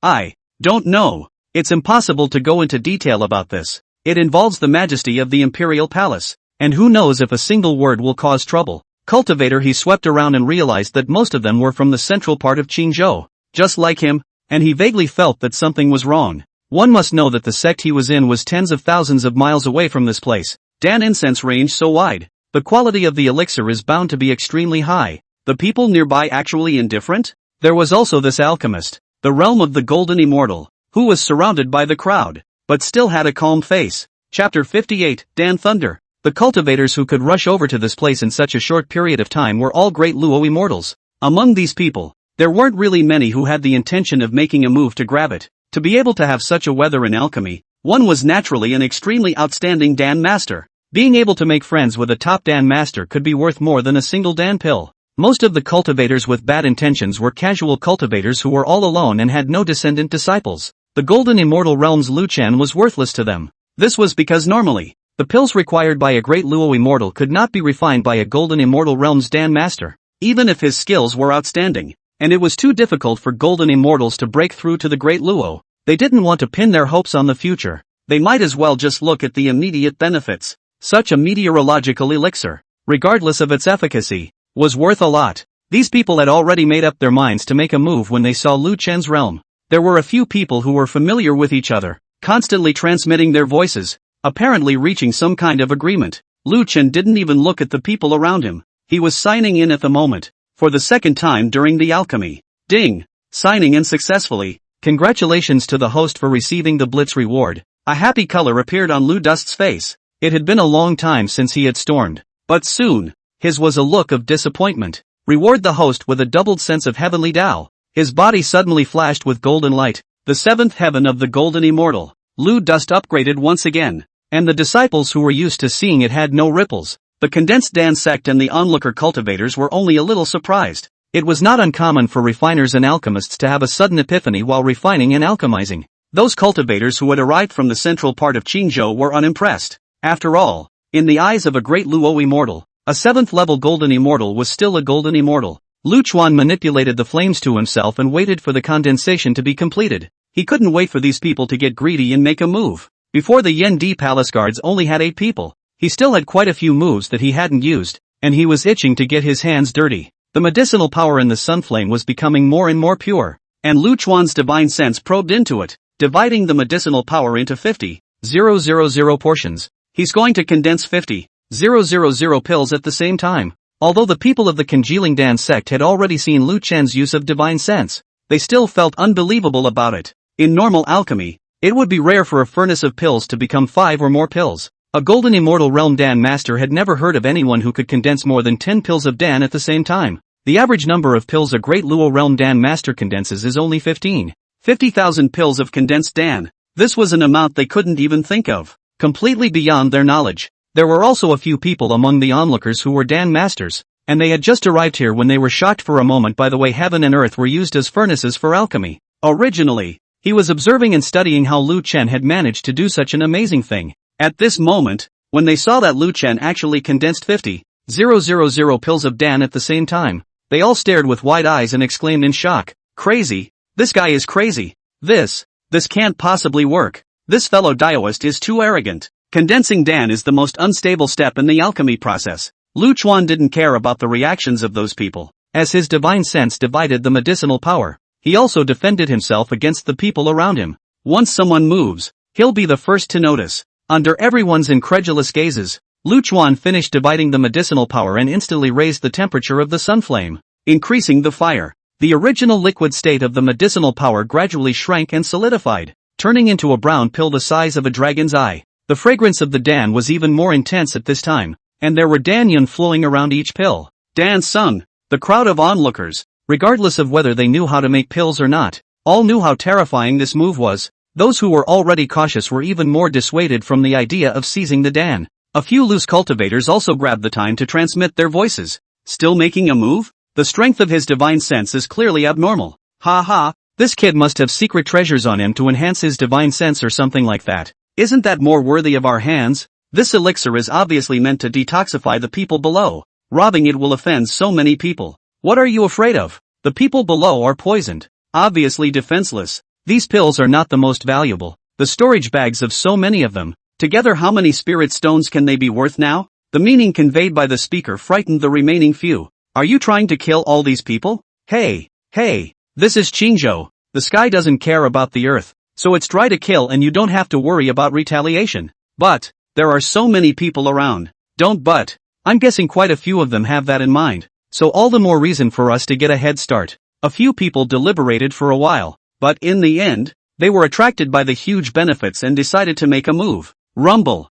I don't know. It's impossible to go into detail about this. It involves the majesty of the imperial palace, and who knows if a single word will cause trouble. Cultivator he swept around and realized that most of them were from the central part of Qingzhou, just like him, and he vaguely felt that something was wrong. One must know that the sect he was in was tens of thousands of miles away from this place. Dan incense range so wide. The quality of the elixir is bound to be extremely high. The people nearby actually indifferent? There was also this alchemist, the realm of the golden immortal, who was surrounded by the crowd, but still had a calm face. Chapter 58, Dan Thunder. The cultivators who could rush over to this place in such a short period of time were all great Luo immortals. Among these people, there weren't really many who had the intention of making a move to grab it. To be able to have such a weather in alchemy, one was naturally an extremely outstanding Dan master. Being able to make friends with a top Dan master could be worth more than a single Dan pill. Most of the cultivators with bad intentions were casual cultivators who were all alone and had no descendant disciples. The golden immortal realm's Lu Chen was worthless to them. This was because normally, the pills required by a great Luo immortal could not be refined by a golden immortal realm's Dan master, even if his skills were outstanding, and it was too difficult for golden immortals to break through to the great Luo. They didn't want to pin their hopes on the future. They might as well just look at the immediate benefits. Such a meteorological elixir, regardless of its efficacy, was worth a lot. These people had already made up their minds to make a move when they saw Lu Chen's realm. There were a few people who were familiar with each other, constantly transmitting their voices, apparently reaching some kind of agreement. Lu Chen didn't even look at the people around him. He was signing in at the moment, for the second time during the alchemy. Ding! Signing in successfully. Congratulations to the host for receiving the Blitz reward. A happy color appeared on Lu Dust's face. It had been a long time since he had stormed, but soon, his was a look of disappointment. Reward the host with a doubled sense of heavenly Tao. His body suddenly flashed with golden light, the seventh heaven of the golden immortal. Lu Dust upgraded once again, and the disciples who were used to seeing it had no ripples. The condensed Dan sect and the onlooker cultivators were only a little surprised. It was not uncommon for refiners and alchemists to have a sudden epiphany while refining and alchemizing. Those cultivators who had arrived from the central part of Qingzhou were unimpressed. After all, in the eyes of a great Luo immortal, a 7th-level golden immortal was still a golden immortal. Lu Chuan manipulated the flames to himself and waited for the condensation to be completed. He couldn't wait for these people to get greedy and make a move. Before the Yendi Palace guards only had 8 people. He still had quite a few moves that he hadn't used, and he was itching to get his hands dirty. The medicinal power in the sunflame was becoming more and more pure, and Lu Chuan's divine sense probed into it, dividing the medicinal power into 50,000 portions. He's going to condense 50,000 pills at the same time. Although the people of the congealing Dan sect had already seen Lu Chen's use of divine sense, they still felt unbelievable about it. In normal alchemy, it would be rare for a furnace of pills to become 5 or more pills. A golden immortal realm Dan master had never heard of anyone who could condense more than 10 pills of Dan at the same time. The average number of pills a great Luo realm Dan master condenses is only 50,000 pills of condensed Dan. This was an amount they couldn't even think of, completely beyond their knowledge. There were also a few people among the onlookers who were Dan masters, and they had just arrived here when they were shocked for a moment by the way heaven and earth were used as furnaces for alchemy. Originally, he was observing and studying how Lu Chen had managed to do such an amazing thing. At this moment, when they saw that Lu Chen actually condensed 50,000 pills of Dan at the same time, they all stared with wide eyes and exclaimed in shock, "Crazy! This guy is crazy! This can't possibly work! This fellow Daoist is too arrogant!" Condensing Dan is the most unstable step in the alchemy process. Lu Chuan didn't care about the reactions of those people, as his divine sense divided the medicinal power. He also defended himself against the people around him. Once someone moves, he'll be the first to notice. Under everyone's incredulous gazes, Lu Chuan finished dividing the medicinal power and instantly raised the temperature of the sunflame, increasing the fire. The original liquid state of the medicinal power gradually shrank and solidified, turning into a brown pill the size of a dragon's eye. The fragrance of the Dan was even more intense at this time, and there were Danyun flowing around each pill. Dan sung. The crowd of onlookers, regardless of whether they knew how to make pills or not, all knew how terrifying this move was. Those who were already cautious were even more dissuaded from the idea of seizing the Dan. A few loose cultivators also grabbed the time to transmit their voices. Still making a move? The strength of his divine sense is clearly abnormal. Ha ha, this kid must have secret treasures on him to enhance his divine sense or something like that. Isn't that more worthy of our hands? This elixir is obviously meant to detoxify the people below. Robbing it will offend so many people. What are you afraid of? The people below are poisoned. Obviously defenseless. These pills are not the most valuable. The storage bags of so many of them. Together how many spirit stones can they be worth now? The meaning conveyed by the speaker frightened the remaining few. Are you trying to kill all these people? Hey, this is Qingzhou. The sky doesn't care about the earth, so it's dry to kill and you don't have to worry about retaliation. But there are so many people around. But I'm guessing quite a few of them have that in mind. So all the more reason for us to get a head start. A few people deliberated for a while, but in the end, they were attracted by the huge benefits and decided to make a move. Rumble.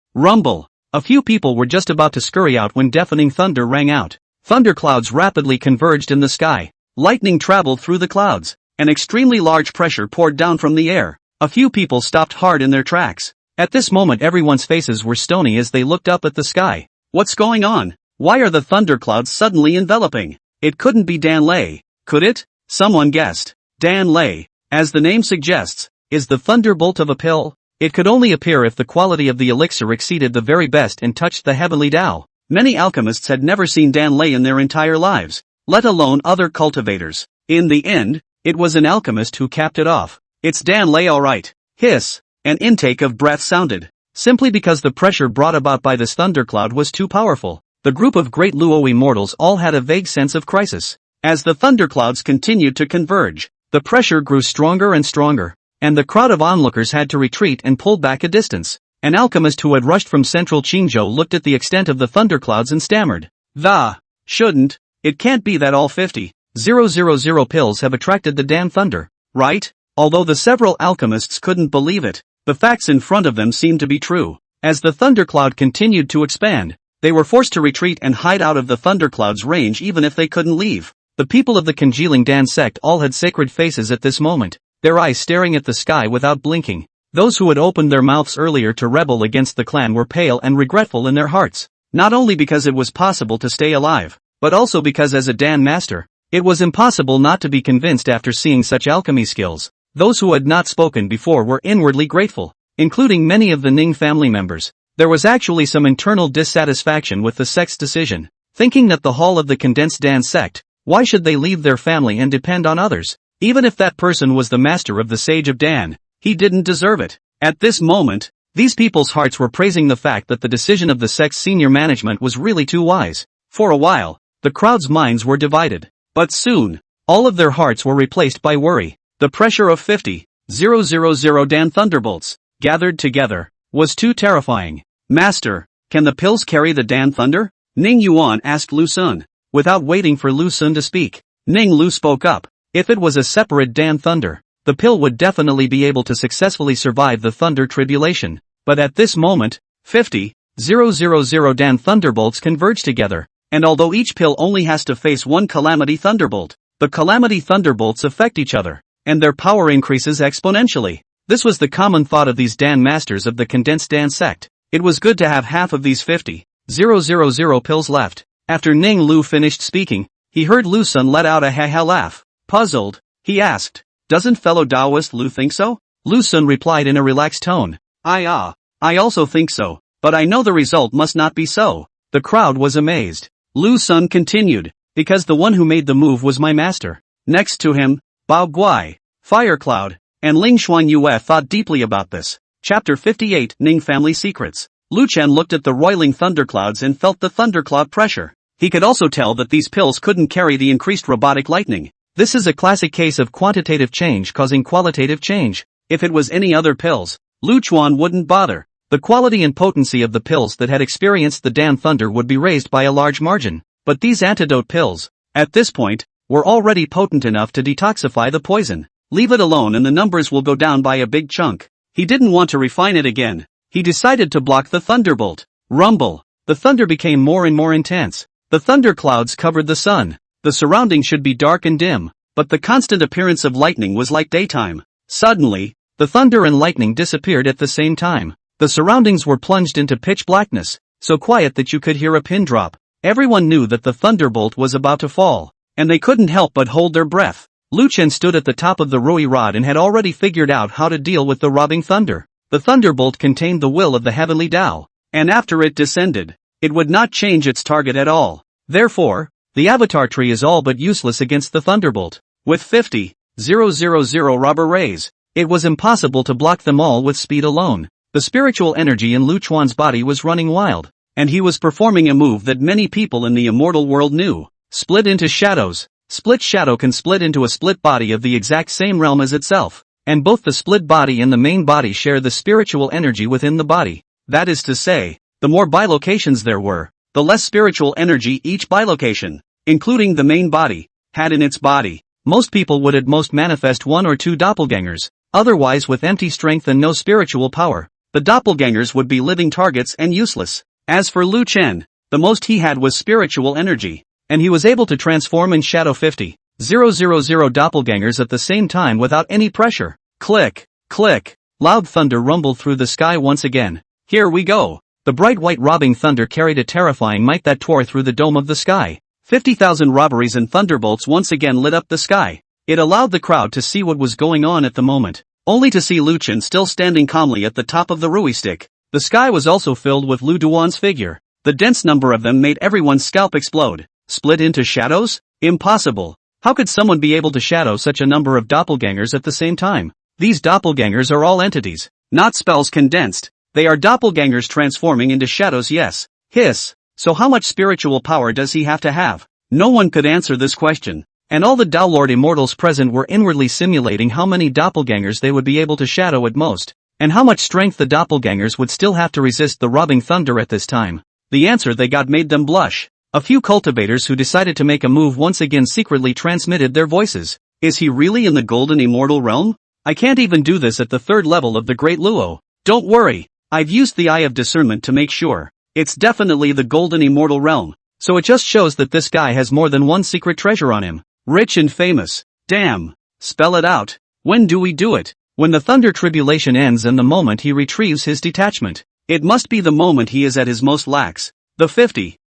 A few people were just about to scurry out when deafening thunder rang out. Thunderclouds rapidly converged in the sky. Lightning traveled through the clouds. An extremely large pressure poured down from the air. A few people stopped hard in their tracks. At this moment everyone's faces were stony as they looked up at the sky. What's going on? Why are the thunderclouds suddenly enveloping? It couldn't be Dan Lei, could it? Someone guessed. Dan Lei, as the name suggests, is the thunderbolt of a pill. It could only appear if the quality of the elixir exceeded the very best and touched the heavenly Tao. Many alchemists had never seen Dan Lei in their entire lives, let alone other cultivators. In the end, it was an alchemist who capped it off. It's Dan Lei alright. Hiss. An intake of breath sounded. Simply because the pressure brought about by this thundercloud was too powerful. The group of great Luo mortals all had a vague sense of crisis. As the thunderclouds continued to converge, the pressure grew stronger and stronger, and the crowd of onlookers had to retreat and pull back a distance. An alchemist who had rushed from central Qingzhou looked at the extent of the thunderclouds and stammered. It can't be that all 50,000 pills have attracted the damn thunder, right? Although the several alchemists couldn't believe it, the facts in front of them seemed to be true. As the thundercloud continued to expand, they were forced to retreat and hide out of the thundercloud's range even if they couldn't leave. The people of the congealing Dan sect all had sacred faces at this moment, their eyes staring at the sky without blinking. Those who had opened their mouths earlier to rebel against the clan were pale and regretful in their hearts, not only because it was possible to stay alive, but also because as a Dan master, it was impossible not to be convinced after seeing such alchemy skills. Those who had not spoken before were inwardly grateful, including many of the Ning family members. There was actually some internal dissatisfaction with the sect's decision, thinking that the hall of the condensed Dan sect, why should they leave their family and depend on others? Even if that person was the master of the Sage of Dan, he didn't deserve it. At this moment, these people's hearts were praising the fact that the decision of the sect's senior management was really too wise. For a while, the crowd's minds were divided, but soon, all of their hearts were replaced by worry. The pressure of 50,000 Dan thunderbolts, gathered together, was too terrifying. Master, can the pills carry the Dan thunder? Ning Yuan asked Lu Sun. Without waiting for Lu Sun to speak, Ning Lu spoke up. If it was a separate Dan thunder, the pill would definitely be able to successfully survive the thunder tribulation. But at this moment, 50,000 Dan thunderbolts converge together, and although each pill only has to face one calamity thunderbolt, the calamity thunderbolts affect each other, and their power increases exponentially. This was the common thought of these Dan masters of the condensed Dan sect. It was good to have half of these 50,000 pills left. After Ning Lu finished speaking, he heard Lu Sun let out a ha-ha laugh. Puzzled, he asked, "Doesn't fellow Taoist Lu think so?" Lu Sun replied in a relaxed tone, I also think so, but I know the result must not be so." The crowd was amazed. Lu Sun continued, "Because the one who made the move was my master. Next to him, Bao Guai, Fire Cloud, and Ling Xuan Yue thought deeply about this." Chapter 58 Ning Family Secrets. Lu Chen looked at the roiling thunderclouds and felt the thundercloud pressure. He could also tell that these pills couldn't carry the increased robotic lightning. This is a classic case of quantitative change causing qualitative change. If it was any other pills, Lu Chuan wouldn't bother. The quality and potency of the pills that had experienced the Dan thunder would be raised by a large margin. But these antidote pills, at this point, were already potent enough to detoxify the poison. Leave it alone and the numbers will go down by a big chunk. He didn't want to refine it again. He decided to block the thunderbolt. Rumble. The thunder became more and more intense. The thunder clouds covered the sun. The surroundings should be dark and dim, but the constant appearance of lightning was like daytime. Suddenly, the thunder and lightning disappeared at the same time. The surroundings were plunged into pitch blackness, so quiet that you could hear a pin drop. Everyone knew that the thunderbolt was about to fall. and they couldn't help but hold their breath. Lu Chen stood at the top of the Rui rod and had already figured out how to deal with the robbing thunder. The thunderbolt contained the will of the heavenly Tao, and after it descended, it would not change its target at all. Therefore, the avatar tree is all but useless against the thunderbolt. With 50,000 robber rays, it was impossible to block them all with speed alone. The spiritual energy in Lu Chuan's body was running wild, and he was performing a move that many people in the immortal world knew. Split into shadows. Split shadow can split into a split body of the exact same realm as itself, and both the split body and the main body share the spiritual energy within the body. That is to say, the more bilocations there were, the less spiritual energy each bilocation, including the main body, had in its body. Most people would at most manifest one or two doppelgangers, otherwise with empty strength and no spiritual power. The doppelgangers would be living targets and useless. As for Lu Chen, the most he had was spiritual energy, and he was able to transform and shadow 50,000 doppelgangers at the same time without any pressure. Click, click, loud thunder rumbled through the sky once again. Here we go. The bright white robbing thunder carried a terrifying might that tore through the dome of the sky. 50,000 robberies and thunderbolts once again lit up the sky. It allowed the crowd to see what was going on at the moment, only to see Lu Chen still standing calmly at the top of the Rui stick. The sky was also filled with Lu Duan's figure. The dense number of them made everyone's scalp explode. Split into shadows? Impossible. How could someone be able to shadow such a number of doppelgangers at the same time? These doppelgangers are all entities, not spells condensed. They are doppelgangers transforming into shadows. Yes. Hiss. So how much spiritual power does he have to have? No one could answer this question, and all the Tao Lord immortals present were inwardly simulating how many doppelgangers they would be able to shadow at most, and how much strength the doppelgangers would still have to resist the robbing thunder at this time. The answer they got made them blush. A few cultivators who decided to make a move once again secretly transmitted their voices. Is he really in the golden immortal realm? I can't even do this at the third level of the Great Luo. Don't worry, I've used the Eye of Discernment to make sure. It's definitely the golden immortal realm, so it just shows that this guy has more than one secret treasure on him. Rich and famous. Damn. Spell it out. When do we do it? When the thunder tribulation ends and the moment he retrieves his detachment. It must be the moment he is at his most lax. The 50,000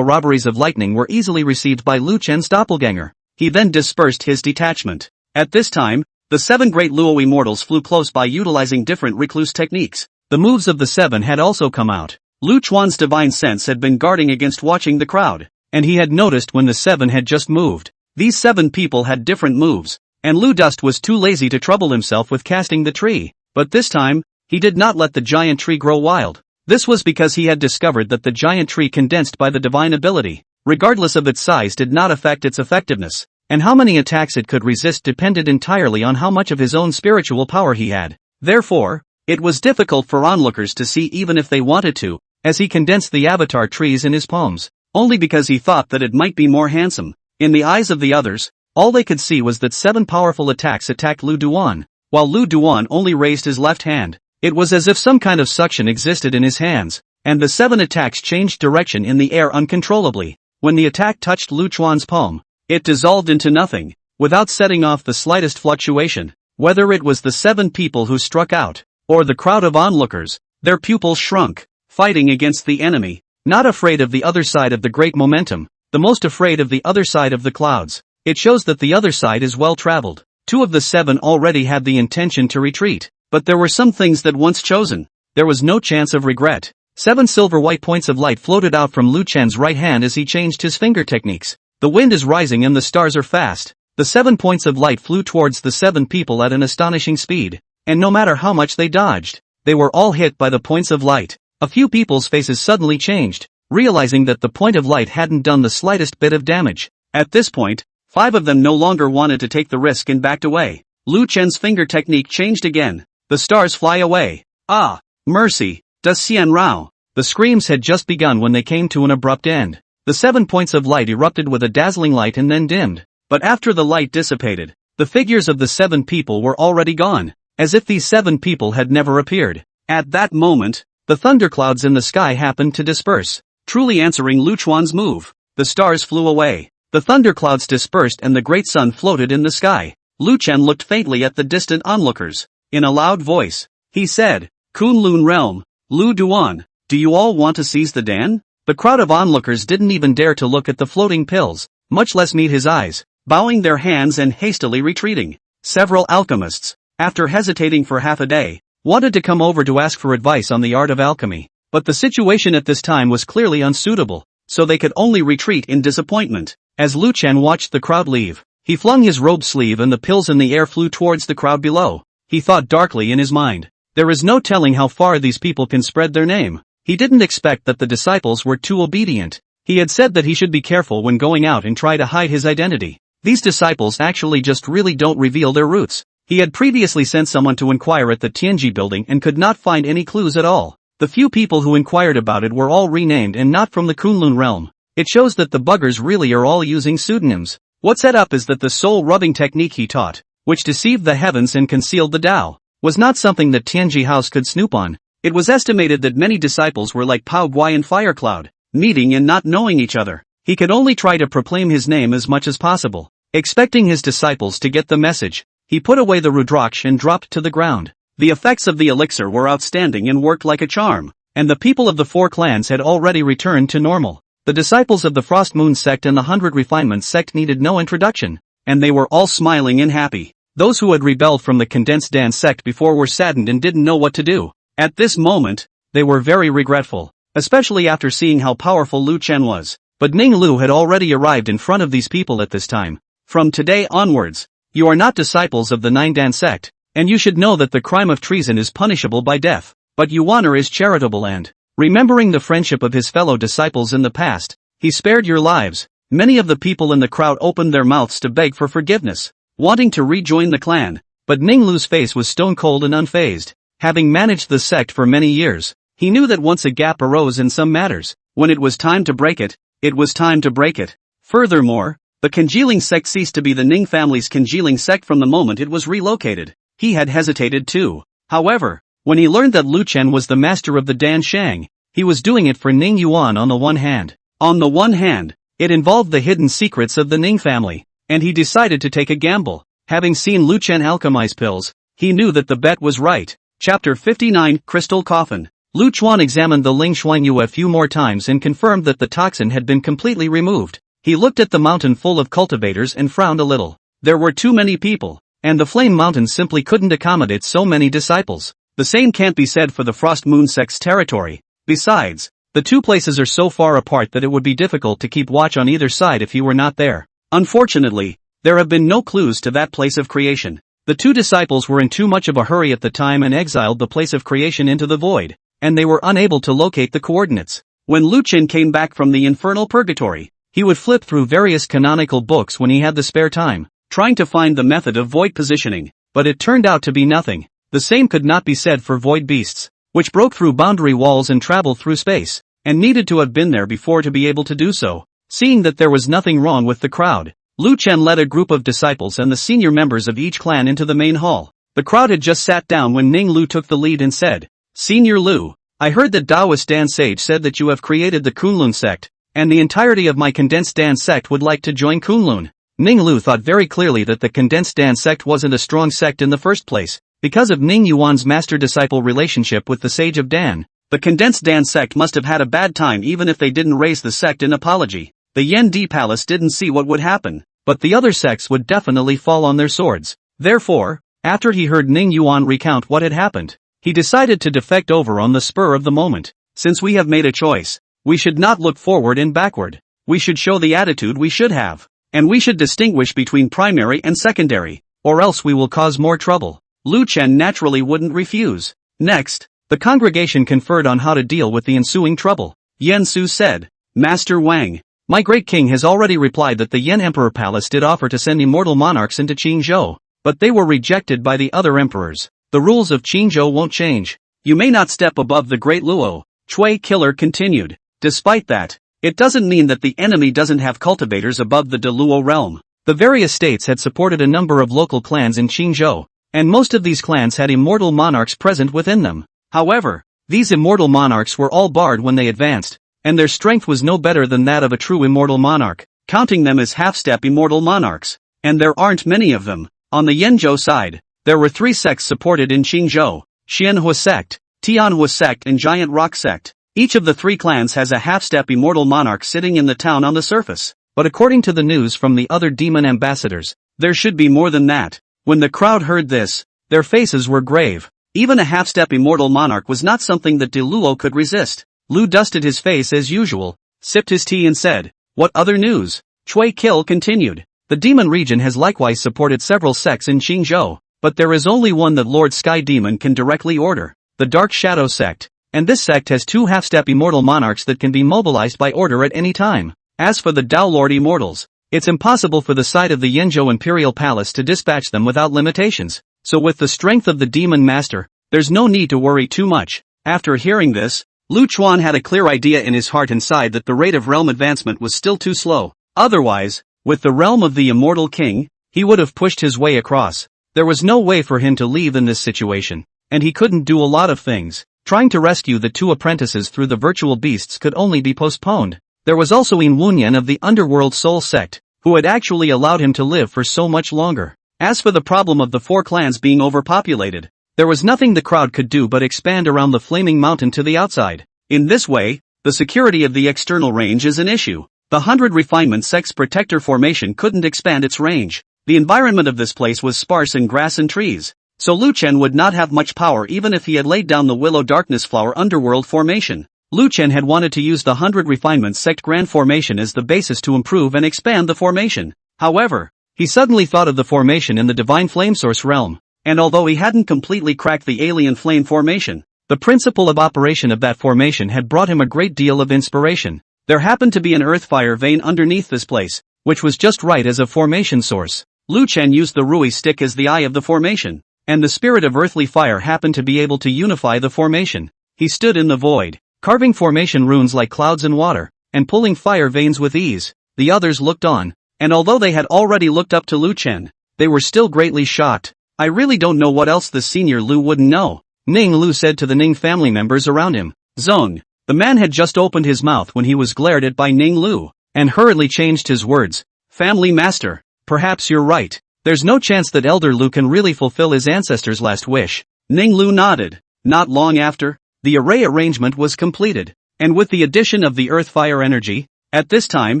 robberies of lightning were easily received by Lu Chen's doppelganger. He then dispersed his detachment. At this time, the 7 great Luo immortals flew close by utilizing different recluse techniques. The moves of the 7 had also come out. Lu Chuan's divine sense had been guarding against watching the crowd, and he had noticed when the 7 had just moved. These 7 people had different moves, and Lu Dust was too lazy to trouble himself with casting the tree. But this time, he did not let the giant tree grow wild. This was because he had discovered that the giant tree condensed by the divine ability, regardless of its size, did not affect its effectiveness, and how many attacks it could resist depended entirely on how much of his own spiritual power he had. Therefore, it was difficult for onlookers to see even if they wanted to, as he condensed the avatar trees in his palms, only because he thought that it might be more handsome. In the eyes of the others, all they could see was that 7 powerful attacks attacked Lu Duan, while Lu Duan only raised his left hand. It was as if some kind of suction existed in his hands, and the 7 attacks changed direction in the air uncontrollably. When the attack touched Lu Chuan's palm, it dissolved into nothing, without setting off the slightest fluctuation. Whether it was the 7 people who struck out, or the crowd of onlookers, their pupils shrunk, fighting against the enemy, not afraid of the other side of the great momentum, the most afraid of the other side of the clouds. It shows that the other side is well traveled. 2 of the 7 already had the intention to retreat, but there were some things that once chosen, there was no chance of regret. 7 silver white points of light floated out from Lu Chen's right hand as he changed his finger techniques. The wind is rising and the stars are fast. The 7 points of light flew towards the 7 people at an astonishing speed, and no matter how much they dodged, they were all hit by the points of light. A few people's faces suddenly changed, realizing that the point of light hadn't done the slightest bit of damage. At this point, 5 of them no longer wanted to take the risk and backed away. Lu Chen's finger technique changed again. The stars fly away. Ah, mercy, Da Xian Rao. The screams had just begun when they came to an abrupt end. The 7 points of light erupted with a dazzling light and then dimmed. But after the light dissipated, the figures of the 7 people were already gone, as if these 7 people had never appeared. At that moment, the thunderclouds in the sky happened to disperse, truly answering Lu Chuan's move. The stars flew away. The thunderclouds dispersed and the great sun floated in the sky. Lu Chen looked faintly at the distant onlookers. In a loud voice, he said, Kunlun Realm, Lu Duan, do you all want to seize the Dan? The crowd of onlookers didn't even dare to look at the floating pills. much less meet his eyes, bowing their hands and hastily retreating. Several alchemists, after hesitating for half a day, wanted to come over to ask for advice on the art of alchemy, but the situation at this time was clearly unsuitable, so they could only retreat in disappointment. As Lu Chen watched the crowd leave, he flung his robe sleeve and the pills in the air flew towards the crowd below. He thought darkly in his mind, there is no telling how far these people can spread their name. He didn't expect that the disciples were too obedient. He had said that he should be careful when going out and try to hide his identity. These disciples actually just really don't reveal their roots. He had previously sent someone to inquire at the Tianji building and could not find any clues at all. The few people who inquired about it were all renamed and not from the Kunlun realm. It shows that the buggers really are all using pseudonyms. What set up is that the soul rubbing technique he taught, which deceived the heavens and concealed the Tao, was not something that Tianji House could snoop on. It was estimated that many disciples were like Pao Guai and Firecloud, meeting and not knowing each other. He could only try to proclaim his name as much as possible. Expecting his disciples to get the message, he put away the Rudraksh and dropped to the ground. The effects of the elixir were outstanding and worked like a charm, and the people of the 4 clans had already returned to normal. The disciples of the Frost Moon sect and the 100 Refinements sect needed no introduction, and they were all smiling and happy. Those who had rebelled from the Condensed Dance sect before were saddened and didn't know what to do. At this moment, they were very regretful, especially after seeing how powerful Lu Chen was. But Ning Lu had already arrived in front of these people at this time. From today onwards, you are not disciples of the 9 Dan sect, and you should know that the crime of treason is punishable by death. But Yuaner is charitable and, remembering the friendship of his fellow disciples in the past, he spared your lives. Many of the people in the crowd opened their mouths to beg for forgiveness, wanting to rejoin the clan, but Ning Lu's face was stone cold and unfazed. Having managed the sect for many years, he knew that once a gap arose in some matters, when it was time to break it, it was time to break it. Furthermore, the congealing sect ceased to be the Ning family's congealing sect from the moment it was relocated. He had hesitated too. However, when he learned that Lu Chen was the master of the Dan Shang, he was doing it for Ning Yuan on the one hand. On the one hand, it involved the hidden secrets of the Ning family, and he decided to take a gamble. Having seen Lu Chen alchemize pills, he knew that the bet was right. Chapter 59, Crystal Coffin. Lu Chuan examined the Ling Xuanyu a few more times and confirmed that the toxin had been completely removed. He looked at the mountain full of cultivators and frowned a little. There were too many people, and the Flame Mountain simply couldn't accommodate so many disciples. The same can't be said for the Frost Moon sect's territory. Besides, the two places are so far apart that it would be difficult to keep watch on either side if he were not there. Unfortunately, there have been no clues to that place of creation. The two disciples were in too much of a hurry at the time and exiled the place of creation into the void, and they were unable to locate the coordinates. When Lu Chen came back from the infernal purgatory, he would flip through various canonical books when he had the spare time, trying to find the method of void positioning, but it turned out to be nothing. The same could not be said for void beasts, which broke through boundary walls and traveled through space, and needed to have been there before to be able to do so. Seeing that there was nothing wrong with the crowd, Lu Chen led a group of disciples and the senior members of each clan into the main hall. The crowd had just sat down when Ning Lu took the lead and said, "Senior Lu, I heard that Taoist Dan Sage said that you have created the Kunlun sect, and the entirety of my Condensed Dan sect would like to join Kunlun." Ning Lu thought very clearly that the Condensed Dan sect wasn't a strong sect in the first place, because of Ning Yuan's master-disciple relationship with the Sage of Dan. The Condensed Dan sect must have had a bad time even if they didn't raise the sect in apology. The Yen Di Palace didn't see what would happen, but the other sects would definitely fall on their swords. Therefore, after he heard Ning Yuan recount what had happened, he decided to defect over on the spur of the moment. Since we have made a choice, we should not look forward and backward. We should show the attitude we should have, and we should distinguish between primary and secondary, or else we will cause more trouble. Lu Chen naturally wouldn't refuse. Next, the congregation conferred on how to deal with the ensuing trouble. Yen Su said, "Master Wang, my great king has already replied that the Yen Emperor Palace did offer to send immortal monarchs into Qingzhou, but they were rejected by the other emperors. The rules of Qingzhou won't change. You may not step above the Great Luo," Chui Killer continued. Despite that, it doesn't mean that the enemy doesn't have cultivators above the De Luo realm. The various states had supported a number of local clans in Qingzhou, and most of these clans had immortal monarchs present within them. However, these immortal monarchs were all barred when they advanced, and their strength was no better than that of a true immortal monarch, counting them as half-step immortal monarchs, and there aren't many of them. On the Yenzhou side, there were 3 sects supported in Qingzhou: Xianhua sect, Tianhua sect and Giant Rock sect. Each of the 3 clans has a half-step immortal monarch sitting in the town on the surface. but according to the news from the other demon ambassadors, there should be more than that. When the crowd heard this, their faces were grave. Even a half-step immortal monarch was not something that Luo could resist. Lu dusted his face as usual, sipped his tea and said, "What other news?" Chui Kill continued. The demon region has likewise supported several sects in Qingzhou, but there is only one that Lord Sky Demon can directly order, the Dark Shadow sect, and this sect has 2 half-step immortal monarchs that can be mobilized by order at any time. As for the Dao Lord immortals, it's impossible for the side of the Yenzhou Imperial Palace to dispatch them without limitations, so with the strength of the Demon Master, there's no need to worry too much. After hearing this, Lu Chuan had a clear idea in his heart and sighed that the rate of realm advancement was still too slow. Otherwise, with the realm of the Immortal King, he would have pushed his way across. There was no way for him to leave in this situation, and he couldn't do a lot of things. Trying to rescue the 2 apprentices through the virtual beasts could only be postponed. There was also Yin Wunyan of the Underworld Soul sect, who had actually allowed him to live for so much longer. As for the problem of the 4 clans being overpopulated, there was nothing the crowd could do but expand around the flaming mountain to the outside. In this way, the security of the external range is an issue. The 100 Refinement Sect's protector formation couldn't expand its range. The environment of this place was sparse in grass and trees, so Lu Chen would not have much power even if he had laid down the Willow Darkness Flower Underworld formation. Lu Chen had wanted to use the 100 Refinement Sect Grand Formation as the basis to improve and expand the formation. However, he suddenly thought of the formation in the Divine Flame Source realm, and although he hadn't completely cracked the Alien Flame formation, the principle of operation of that formation had brought him a great deal of inspiration. There happened to be an earth fire vein underneath this place, which was just right as a formation source. Lu Chen used the Rui stick as the eye of the formation, and the spirit of earthly fire happened to be able to unify the formation. He stood in the void, carving formation runes like clouds and water, and pulling fire veins with ease. The others looked on, and although they had already looked up to Lu Chen, they were still greatly shocked. "I really don't know what else the senior Lu wouldn't know," Ning Lu said to the Ning family members around him. Zong. The man had just opened his mouth when he was glared at by Ning Lu, and hurriedly changed his words. "Family master, perhaps you're right. There's no chance that Elder Lu can really fulfill his ancestor's last wish." Ning Lu nodded. Not long after, the array arrangement was completed, and with the addition of the earth fire energy, at this time,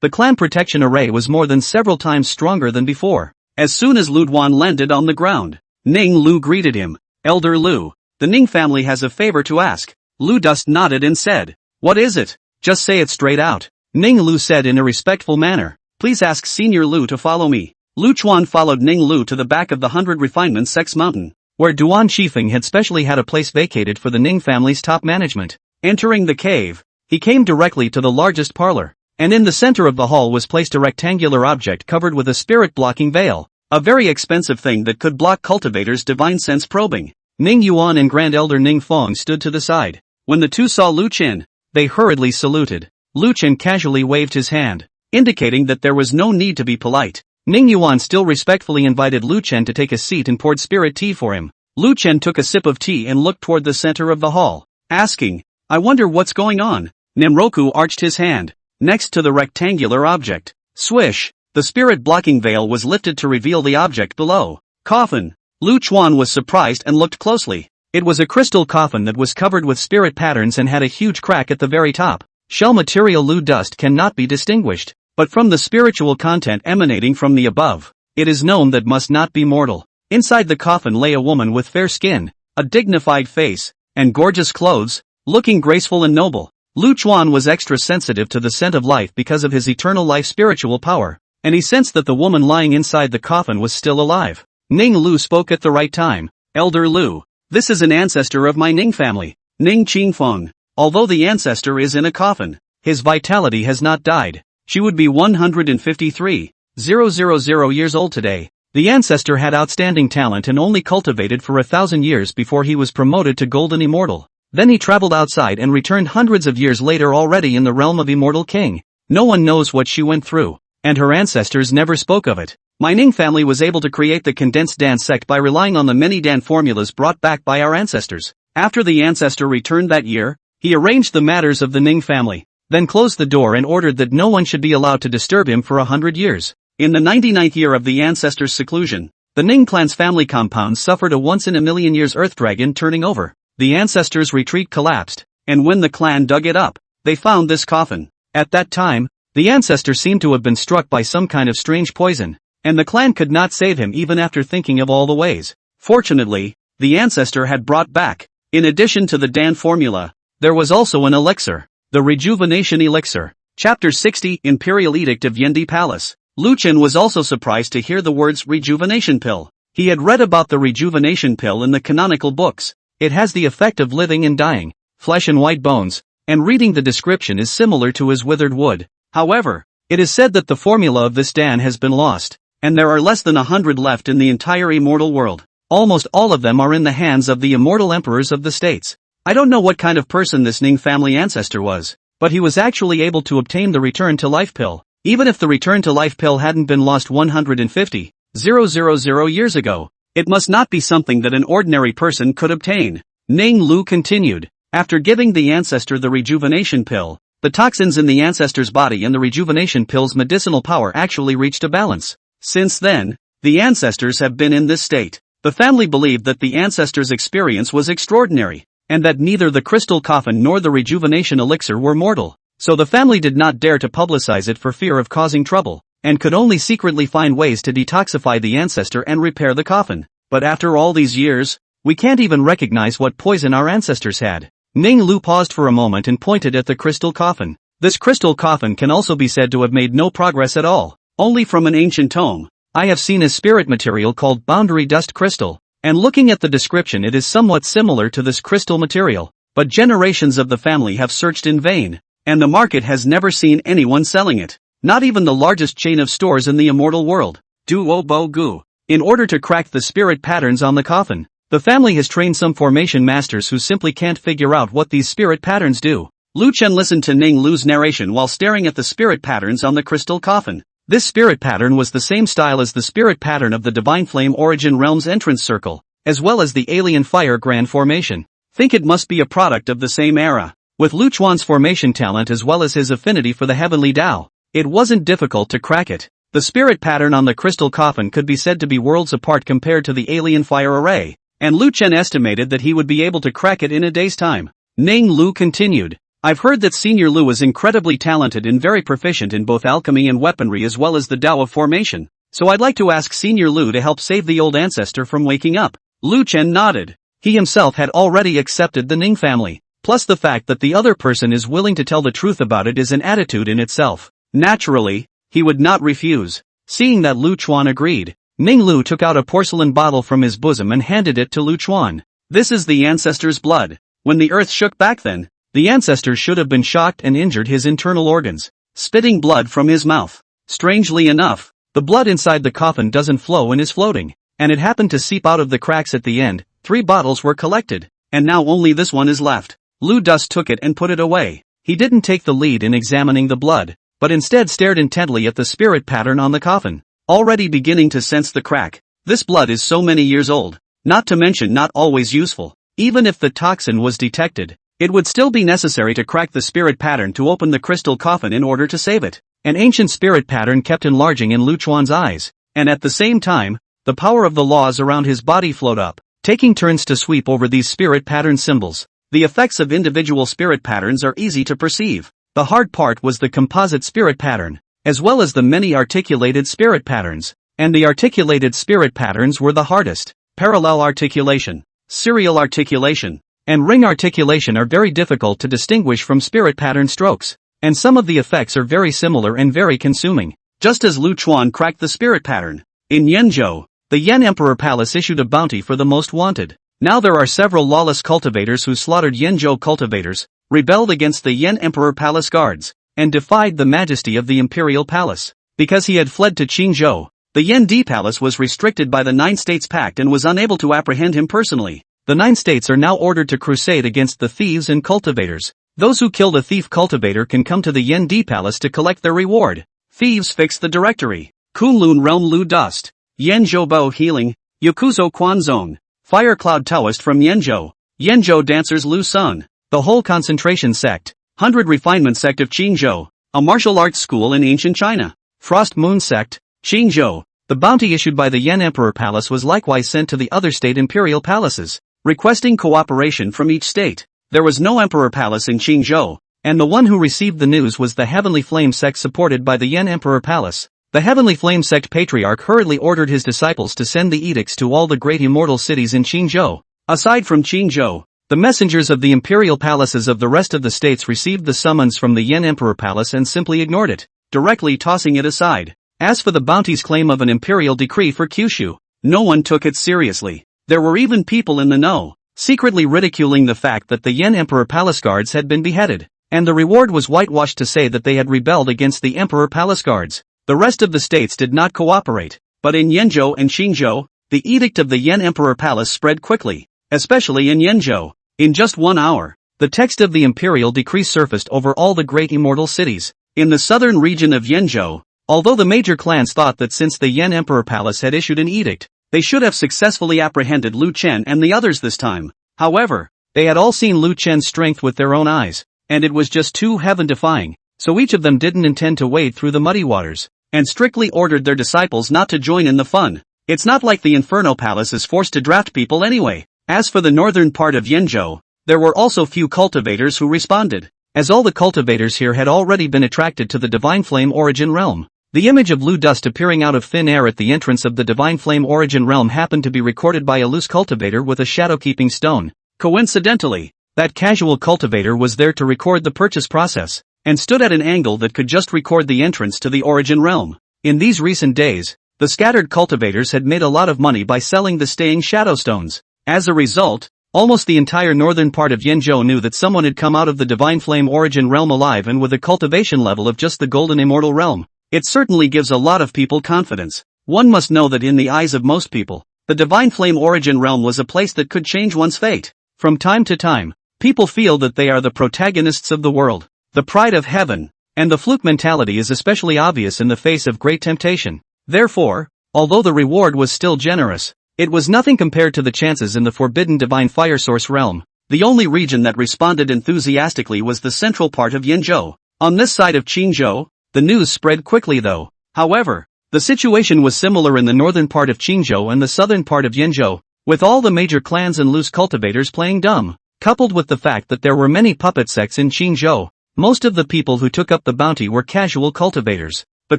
the clan protection array was more than several times stronger than before. As soon as Lu Duan landed on the ground, Ning Lu greeted him. "Elder Lu, the Ning family has a favor to ask." Lu Dust nodded and said, "What is it? Just say it straight out." Ning Lu said in a respectful manner, "Please ask Senior Lu to follow me." Lu Chuan followed Ning Lu to the back of the 100 Refinement Sect's mountain, where Duan Shifeng had specially had a place vacated for the Ning family's top management. Entering the cave, he came directly to the largest parlor, and in the center of the hall was placed a rectangular object covered with a spirit-blocking veil, a very expensive thing that could block cultivators' divine sense probing. Ning Yuan and Grand Elder Ning Fong stood to the side. When the 2 saw Lu Chen, they hurriedly saluted. Lu Chen casually waved his hand, indicating that there was no need to be polite. Ning Yuan still respectfully invited Lu Chen to take a seat and poured spirit tea for him. Lu Chen took a sip of tea and looked toward the center of the hall, asking, "I wonder what's going on." Nemroku arched his hand, next to the rectangular object. Swish, the spirit-blocking veil was lifted to reveal the object below. Coffin. Lu Chuan was surprised and looked closely. It was a crystal coffin that was covered with spirit patterns and had a huge crack at the very top. Shell material Lu dust cannot be distinguished, but from the spiritual content emanating from the above, it is known that must not be mortal. Inside the coffin lay a woman with fair skin, a dignified face, and gorgeous clothes, looking graceful and noble. Lu Chuan was extra sensitive to the scent of life because of his eternal life spiritual power, and he sensed that the woman lying inside the coffin was still alive. Ning Lu spoke at the right time. "Elder Lu, this is an ancestor of my Ning family, Ning Qingfeng. Although the ancestor is in a coffin, his vitality has not died. She would be 153,000 years old today. The ancestor had outstanding talent and only cultivated for 1,000 years before he was promoted to Golden Immortal. Then he traveled outside and returned hundreds of years later already in the realm of Immortal King. No one knows what she went through, and her ancestors never spoke of it. My Ning family was able to create the condensed Dan sect by relying on the many Dan formulas brought back by our ancestors. After the ancestor returned that year, he arranged the matters of the Ning family, then closed the door and ordered that no one should be allowed to disturb him for 100 years. In the 99th year of the ancestor's seclusion, the Ning clan's family compound suffered a once-in-a-million years earth dragon turning over. The ancestor's retreat collapsed, and when the clan dug it up, they found this coffin. At that time, The ancestor seemed to have been struck by some kind of strange poison, and the clan could not save him even after thinking of all the ways. Fortunately, the ancestor had brought back, in addition to the Dan formula, there was also an elixir, the rejuvenation elixir. Chapter 60, Imperial Edict of Yendi Palace. Lu Chen was also surprised to hear the words rejuvenation pill. He had read about the rejuvenation pill in the canonical books. It has the effect of living and dying, flesh and white bones, and reading the description is similar to his withered wood. However, it is said that the formula of this Dan has been lost, and there are less than 100 left in the entire immortal world. Almost all of them are in the hands of the immortal emperors of the states. I don't know what kind of person this Ning family ancestor was, but he was actually able to obtain the return to life pill. Even if the return to life pill hadn't been lost 150,000 years ago, it must not be something that an ordinary person could obtain. Ning Lu continued. After giving the ancestor the rejuvenation pill, the toxins in the ancestor's body and the rejuvenation pill's medicinal power actually reached a balance. Since then, the ancestors have been in this state. The family believed that the ancestor's experience was extraordinary, and that neither the crystal coffin nor the rejuvenation elixir were mortal, so the family did not dare to publicize it for fear of causing trouble, and could only secretly find ways to detoxify the ancestor and repair the coffin. But after all these years, we can't even recognize what poison our ancestors had. Ning Lu paused for a moment and pointed at the crystal coffin. This crystal coffin can also be said to have made no progress at all, only from an ancient tome. I have seen a spirit material called boundary dust crystal, and looking at the description it is somewhat similar to this crystal material, but generations of the family have searched in vain, and the market has never seen anyone selling it, not even the largest chain of stores in the immortal world. Duo Bo Gu. In order to crack the spirit patterns on the coffin, the family has trained some formation masters who simply can't figure out what these spirit patterns do. Lu Chen listened to Ning Lu's narration while staring at the spirit patterns on the crystal coffin. This spirit pattern was the same style as the spirit pattern of the Divine Flame Origin Realm's entrance circle, as well as the Alien Fire Grand Formation. Think it must be a product of the same era. With Lu Chuan's formation talent as well as his affinity for the Heavenly Tao, it wasn't difficult to crack it. The spirit pattern on the crystal coffin could be said to be worlds apart compared to the Alien Fire Array, and Lu Chen estimated that he would be able to crack it in a day's time. Ning Lu continued. I've heard that Senior Lu is incredibly talented and very proficient in both alchemy and weaponry as well as the Tao of formation, so I'd like to ask Senior Lu to help save the old ancestor from waking up. Lu Chen nodded. He himself had already accepted the Ning family, plus the fact that the other person is willing to tell the truth about it is an attitude in itself. Naturally, he would not refuse. Seeing that Lu Chuan agreed, Ning Lu took out a porcelain bottle from his bosom and handed it to Lu Chuan. This is the ancestor's blood. When the earth shook back then, the ancestor should have been shocked and injured his internal organs, spitting blood from his mouth. Strangely enough, the blood inside the coffin doesn't flow and is floating, and it happened to seep out of the cracks at the end. 3 bottles were collected, and now only this one is left. Lu Dus took it and put it away. He didn't take the lead in examining the blood, but instead stared intently at the spirit pattern on the coffin, already beginning to sense the crack. This blood is so many years old, not to mention not always useful. Even if the toxin was detected, it would still be necessary to crack the spirit pattern to open the crystal coffin in order to save it. An ancient spirit pattern kept enlarging in Lu Chuan's eyes, and at the same time, the power of the laws around his body flowed up, taking turns to sweep over these spirit pattern symbols. The effects of individual spirit patterns are easy to perceive. The hard part was the composite spirit pattern, as well as the many articulated spirit patterns, and the articulated spirit patterns were the hardest. Parallel articulation, serial articulation, and ring articulation are very difficult to distinguish from spirit pattern strokes, and some of the effects are very similar and very consuming. Just as Lu Chuan cracked the spirit pattern, in Yenzhou, the Yan Emperor Palace issued a bounty for the most wanted. Now there are several lawless cultivators who slaughtered Yenzhou cultivators, rebelled against the Yan Emperor Palace guards, and defied the majesty of the Imperial Palace. Because he had fled to Qingzhou, the Yendi Palace was restricted by the 9 States Pact and was unable to apprehend him personally. The 9 states are now ordered to crusade against the thieves and cultivators. Those who killed a thief cultivator can come to the Yendi Palace to collect their reward. Thieves fix the directory. Kunlun Realm Lu Dust. Yenzhou Bo Healing. Yakuzo Quanzong. Fire Cloud Taoist from Yenzhou. Yenzhou Dancers Lu Sun. The Whole Concentration Sect. 100 Refinement Sect of Qingzhou. A martial arts school in ancient China. Frost Moon Sect. Qingzhou. The bounty issued by the Yan Emperor Palace was likewise sent to the other state imperial palaces, requesting cooperation from each state. There was no Emperor Palace in Qingzhou, and the one who received the news was the Heavenly Flame sect supported by the Yen Emperor Palace. The Heavenly Flame sect patriarch hurriedly ordered his disciples to send the edicts to all the great immortal cities in Qingzhou. Aside from Qingzhou, the messengers of the imperial palaces of the rest of the states received the summons from the Yen Emperor Palace and simply ignored it, directly tossing it aside. As for the bounty's claim of an imperial decree for Kyushu, no one took it seriously. There were even people in the know, secretly ridiculing the fact that the Yen Emperor Palace guards had been beheaded, and the reward was whitewashed to say that they had rebelled against the Emperor Palace guards. The rest of the states did not cooperate, but in Yenzhou and Qingzhou, the edict of the Yen Emperor Palace spread quickly, especially in Yenzhou. In just 1 hour, the text of the imperial decree surfaced over all the great immortal cities. In the southern region of Yenzhou, although the major clans thought that since the Yen Emperor Palace had issued an edict, they should have successfully apprehended Lu Chen and the others this time. However, they had all seen Lu Chen's strength with their own eyes, and it was just too heaven-defying. So each of them didn't intend to wade through the muddy waters, and strictly ordered their disciples not to join in the fun. It's not like the Inferno Palace is forced to draft people anyway. As for the northern part of Yenzhou, there were also few cultivators who responded, as all the cultivators here had already been attracted to the Divine Flame Origin Realm. The image of blue dust appearing out of thin air at the entrance of the Divine Flame Origin Realm happened to be recorded by a loose cultivator with a shadow-keeping stone. Coincidentally, that casual cultivator was there to record the purchase process, and stood at an angle that could just record the entrance to the Origin Realm. In these recent days, the scattered cultivators had made a lot of money by selling the staying shadow stones. As a result, almost the entire northern part of Yenzhou knew that someone had come out of the Divine Flame Origin Realm alive and with a cultivation level of just the Golden Immortal Realm. It certainly gives a lot of people confidence. One must know that in the eyes of most people, the Divine Flame Origin Realm was a place that could change one's fate. From time to time, people feel that they are the protagonists of the world, the pride of heaven, and the fluke mentality is especially obvious in the face of great temptation. Therefore, although the reward was still generous, it was nothing compared to the chances in the forbidden divine fire source realm. The only region that responded enthusiastically was the central part of Yenzhou. On this side of Qingzhou, the news spread quickly though. However, the situation was similar in the northern part of Qingzhou and the southern part of Yenzhou, with all the major clans and loose cultivators playing dumb, coupled with the fact that there were many puppet sects in Qingzhou. Most of the people who took up the bounty were casual cultivators. The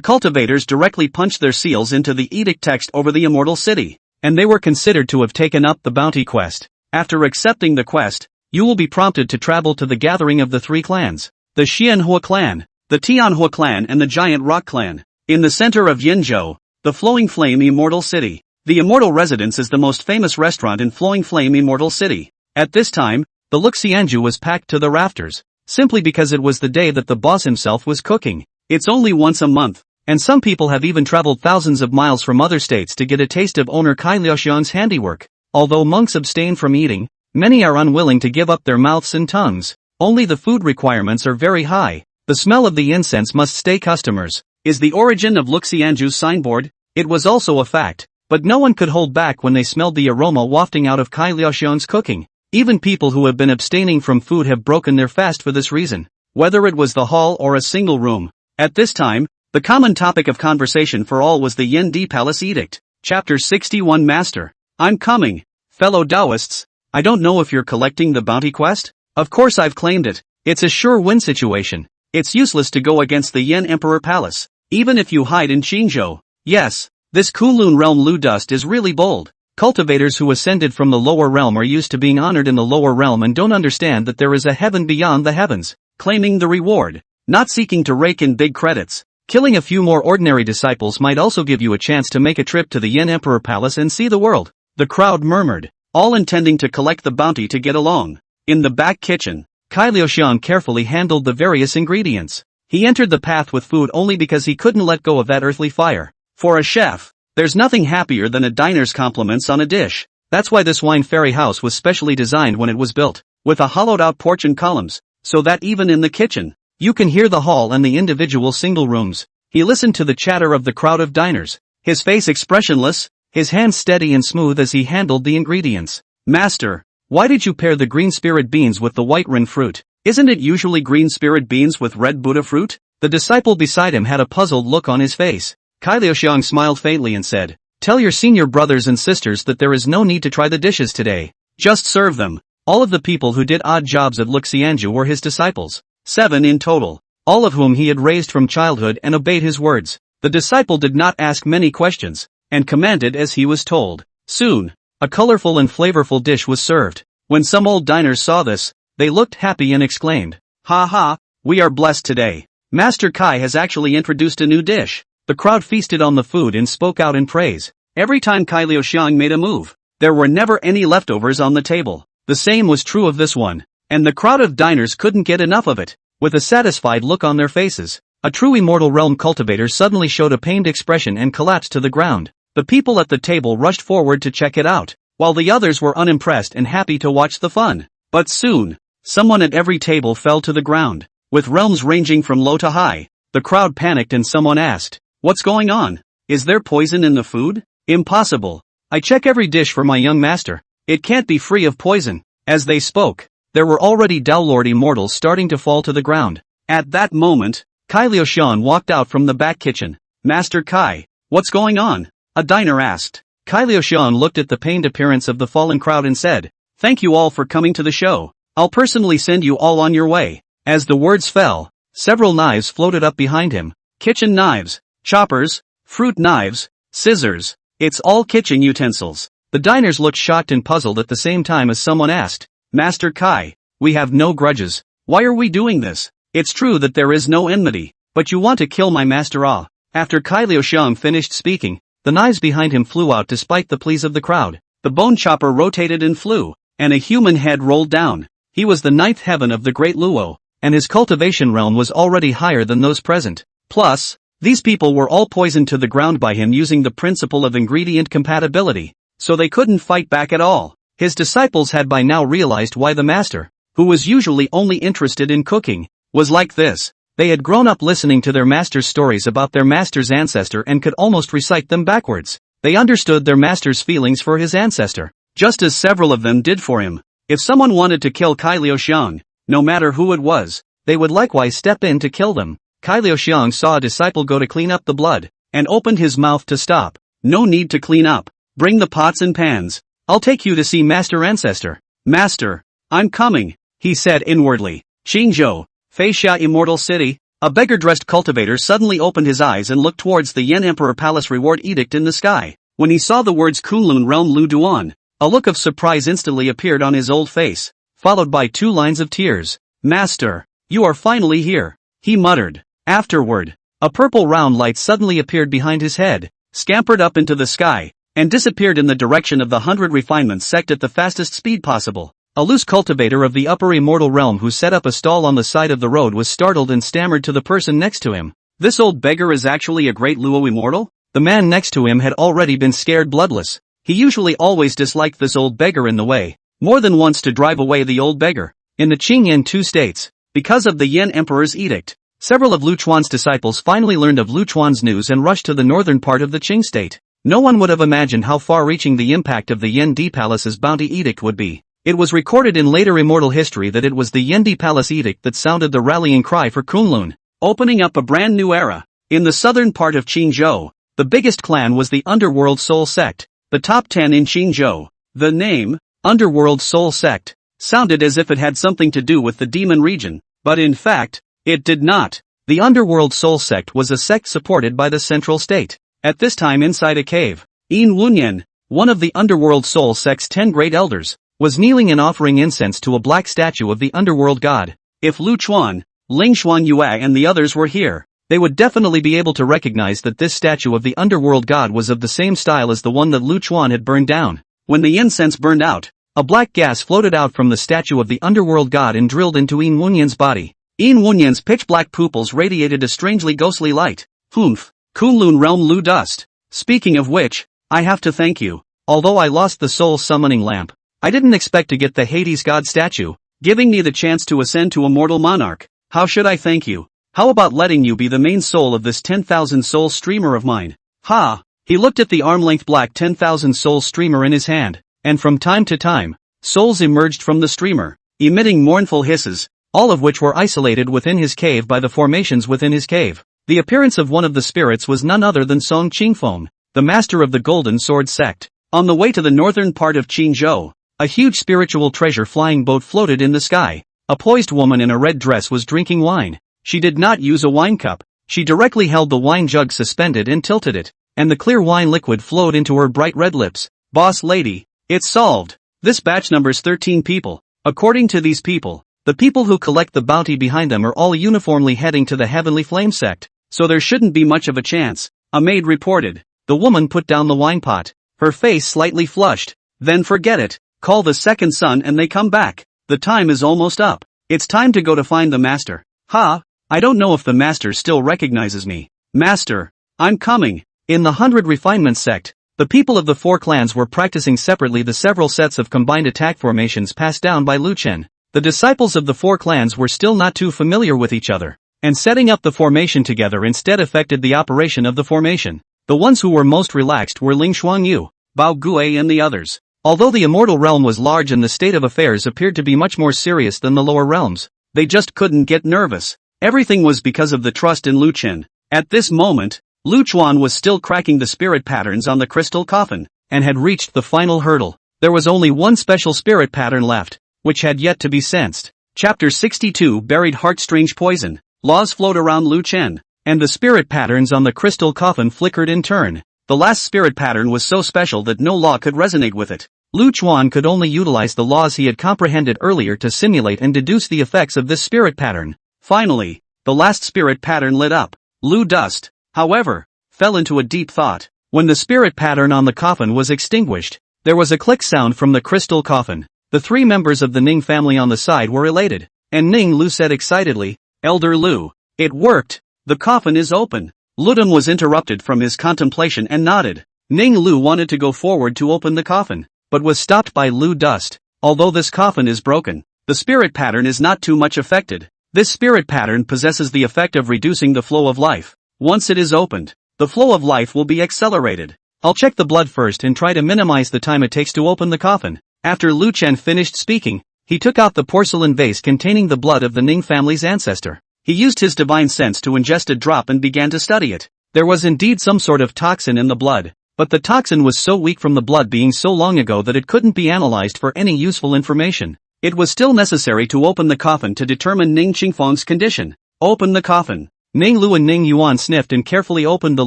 cultivators directly punched their seals into the edict text over the immortal city, and they were considered to have taken up the bounty quest. After accepting the quest, you will be prompted to travel to the gathering of the three clans, the Xianhua clan, the Tianhua clan and the Giant Rock clan. In the center of Yenzhou, the Flowing Flame Immortal City. The Immortal Residence is the most famous restaurant in Flowing Flame Immortal City. At this time, the Luxianju was packed to the rafters, simply because it was the day that the boss himself was cooking. It's only once a month, and some people have even traveled thousands of miles from other states to get a taste of owner Kai Liuxian's handiwork. Although monks abstain from eating, many are unwilling to give up their mouths and tongues. Only the food requirements are very high. The smell of the incense must stay customers. Is the origin of Luxianju's signboard? It was also a fact, but no one could hold back when they smelled the aroma wafting out of Kai Liuxian's cooking. Even people who have been abstaining from food have broken their fast for this reason, whether it was the hall or a single room. At this time, the common topic of conversation for all was the Yendi Palace Edict. Chapter 61 Master, I'm coming. Fellow Taoists, I don't know if you're collecting the bounty quest? Of course I've claimed it. It's a sure win situation. It's useless to go against the Yen Emperor Palace, even if you hide in Qingzhou. Yes, this Kunlun realm Lu Dust is really bold. Cultivators who ascended from the lower realm are used to being honored in the lower realm and don't understand that there is a heaven beyond the heavens, claiming the reward, not seeking to rake in big credits. Killing a few more ordinary disciples might also give you a chance to make a trip to the Yen Emperor Palace and see the world. The crowd murmured, all intending to collect the bounty to get along. In the back kitchen, Kai Liuxian carefully handled the various ingredients. He entered the path with food only because he couldn't let go of that earthly fire. For a chef, there's nothing happier than a diner's compliments on a dish. That's why this wine fairy house was specially designed when it was built, with a hollowed-out porch and columns, so that even in the kitchen, you can hear the hall and the individual single rooms. He listened to the chatter of the crowd of diners, his face expressionless, his hands steady and smooth as he handled the ingredients. Master, why did you pair the green spirit beans with the white ring fruit? Isn't it usually green spirit beans with red Buddha fruit? The disciple beside him had a puzzled look on his face. Kai Liuxiang smiled faintly and said, tell your senior brothers and sisters that there is no need to try the dishes today. Just serve them. All of the people who did odd jobs at Luxianju were his disciples. 7 in total, all of whom he had raised from childhood and obeyed his words. The disciple did not ask many questions, and commanded as he was told. Soon, a colorful and flavorful dish was served. When some old diners saw this, they looked happy and exclaimed, "Ha ha, we are blessed today. Master Kai has actually introduced a new dish." The crowd feasted on the food and spoke out in praise. Every time Kai Liuxiang made a move, there were never any leftovers on the table. The same was true of this one, and the crowd of diners couldn't get enough of it. With a satisfied look on their faces, a true immortal realm cultivator suddenly showed a pained expression and collapsed to the ground. The people at the table rushed forward to check it out, while the others were unimpressed and happy to watch the fun. But soon, someone at every table fell to the ground. With realms ranging from low to high, the crowd panicked and someone asked, "What's going on? Is there poison in the food?" "Impossible. I check every dish for my young master. It can't be free of poison." As they spoke, there were already downlord immortals starting to fall to the ground. At that moment, Kai Liuxiang walked out from the back kitchen. "Master Kai, what's going on?" a diner asked. Kai Liuxiang looked at the pained appearance of the fallen crowd and said, "Thank you all for coming to the show. I'll personally send you all on your way." As the words fell, several knives floated up behind him. Kitchen knives, choppers, fruit knives, scissors. It's all kitchen utensils. The diners looked shocked and puzzled at the same time as someone asked, "Master Kai, we have no grudges. Why are we doing this? It's true that there is no enmity, but you want to kill my master Ah." After Kai Liuxiang finished speaking, the knives behind him flew out despite the pleas of the crowd. The bone chopper rotated and flew, and a human head rolled down. He was the ninth heaven of the Great Luo, and his cultivation realm was already higher than those present. Plus, these people were all poisoned to the ground by him using the principle of ingredient compatibility, so they couldn't fight back at all. His disciples had by now realized why the master, who was usually only interested in cooking, was like this. They had grown up listening to their master's stories about their master's ancestor and could almost recite them backwards. They understood their master's feelings for his ancestor, just as several of them did for him. If someone wanted to kill Kai Liuxiang, no matter who it was, they would likewise step in to kill them. Kai Liuxiang saw a disciple go to clean up the blood, and opened his mouth to stop. "No need to clean up. Bring the pots and pans. I'll take you to see Master Ancestor." "Master, I'm coming," he said inwardly. Qingzhou, Feixia Immortal City. A beggar-dressed cultivator suddenly opened his eyes and looked towards the Yan Emperor Palace reward edict in the sky. When he saw the words Kunlun Realm Lu Duan, a look of surprise instantly appeared on his old face, followed by 2 lines of tears. "Master, you are finally here," he muttered. Afterward, a purple round light suddenly appeared behind his head, scampered up into the sky, and disappeared in the direction of the 100 refinements sect at the fastest speed possible. A loose cultivator of the upper immortal realm who set up a stall on the side of the road was startled and stammered to the person next to him, "This old beggar is actually a great Luo immortal?" The man next to him had already been scared bloodless. He usually always disliked this old beggar in the way, more than once to drive away the old beggar. In the Qingyan 2 states, because of the Yan Emperor's edict, several of Lu Chuan's disciples finally learned of Lu Chuan's news and rushed to the northern part of the Qing state. No one would have imagined how far-reaching the impact of the Yendi Palace's bounty edict would be. It was recorded in later immortal history that it was the Yendi Palace edict that sounded the rallying cry for Kunlun, opening up a brand new era. In the southern part of Qingzhou, the biggest clan was the Underworld Soul Sect, the top 10 in Qingzhou. The name, Underworld Soul Sect, sounded as if it had something to do with the demon region, but in fact, it did not. The Underworld Soul Sect was a sect supported by the central state. At this time inside a cave, Yin Wunyan, one of the Underworld Soul Sect's 10 great elders, was kneeling and offering incense to a black statue of the underworld god. If Lu Chuan, Ling Xuanyue and the others were here, they would definitely be able to recognize that this statue of the underworld god was of the same style as the one that Lu Chuan had burned down. When the incense burned out, a black gas floated out from the statue of the underworld god and drilled into Yin Wunyan's body. Yin Wunyan's pitch-black pupils radiated a strangely ghostly light. "Humph, Kunlun Realm Lu Dust. Speaking of which, I have to thank you. Although I lost the soul summoning lamp, I didn't expect to get the Hades god statue, giving me the chance to ascend to immortal monarch. How should I thank you? How about letting you be the main soul of this 10,000 soul streamer of mine?" Ha! He looked at the arm-length black 10,000 soul streamer in his hand, and from time to time, souls emerged from the streamer, emitting mournful hisses, all of which were isolated within his cave by the formations within his cave. The appearance of one of the spirits was none other than Song Qingfeng, the master of the Golden Sword sect. On the way to the northern part of Qingzhou, a huge spiritual treasure flying boat floated in the sky. A poised woman in a red dress was drinking wine. She did not use a wine cup. She directly held the wine jug suspended and tilted it, and the clear wine liquid flowed into her bright red lips. Boss lady, it's solved. This batch numbers 13 people. According to these people, the people who collect the bounty behind them are all uniformly heading to the Heavenly Flame sect, so there shouldn't be much of a chance, a maid reported. The woman put down the wine pot, her face slightly flushed. Then forget it, call the second son and they come back. The time is almost up. It's time to go to find the master. Ha, I don't know if the master still recognizes me. Master, I'm coming. In the 100 Refinement sect, the people of the 4 clans were practicing separately the several sets of combined attack formations passed down by Lu Chen. The disciples of the 4 clans were still not too familiar with each other, and setting up the formation together instead affected the operation of the formation. The ones who were most relaxed were Ling Xuangyu, Bao Gui and the others. Although the immortal realm was large and the state of affairs appeared to be much more serious than the lower realms, they just couldn't get nervous. Everything was because of the trust in Lu Chen. At this moment, Lu Chuan was still cracking the spirit patterns on the crystal coffin, and had reached the final hurdle. There was only one special spirit pattern left, which had yet to be sensed. Chapter 62 Buried Heart. Strange poison. Laws flowed around Lu Chen, and the spirit patterns on the crystal coffin flickered in turn. The last spirit pattern was so special that no law could resonate with it. Lu Chuan could only utilize the laws he had comprehended earlier to simulate and deduce the effects of this spirit pattern. Finally, the last spirit pattern lit up. Lu Dust, however, fell into a deep thought. When the spirit pattern on the coffin was extinguished, there was a click sound from the crystal coffin. The 3 members of the Ning family on the side were elated, and Ning Lu said excitedly, Elder Lu, it worked. The coffin is open. Ludum was interrupted from his contemplation and nodded. Ning Lu wanted to go forward to open the coffin, but was stopped by Lu Dust. Although this coffin is broken, the spirit pattern is not too much affected. This spirit pattern possesses the effect of reducing the flow of life. Once it is opened, the flow of life will be accelerated. I'll check the blood first and try to minimize the time it takes to open the coffin. After Lu Chen finished speaking, he took out the porcelain vase containing the blood of the Ning family's ancestor. He used his divine sense to ingest a drop and began to study it. There was indeed some sort of toxin in the blood, but the toxin was so weak from the blood being so long ago that it couldn't be analyzed for any useful information. It was still necessary to open the coffin to determine Ning Qingfeng's condition. Open the coffin. Ning Lu and Ning Yuan sniffed and carefully opened the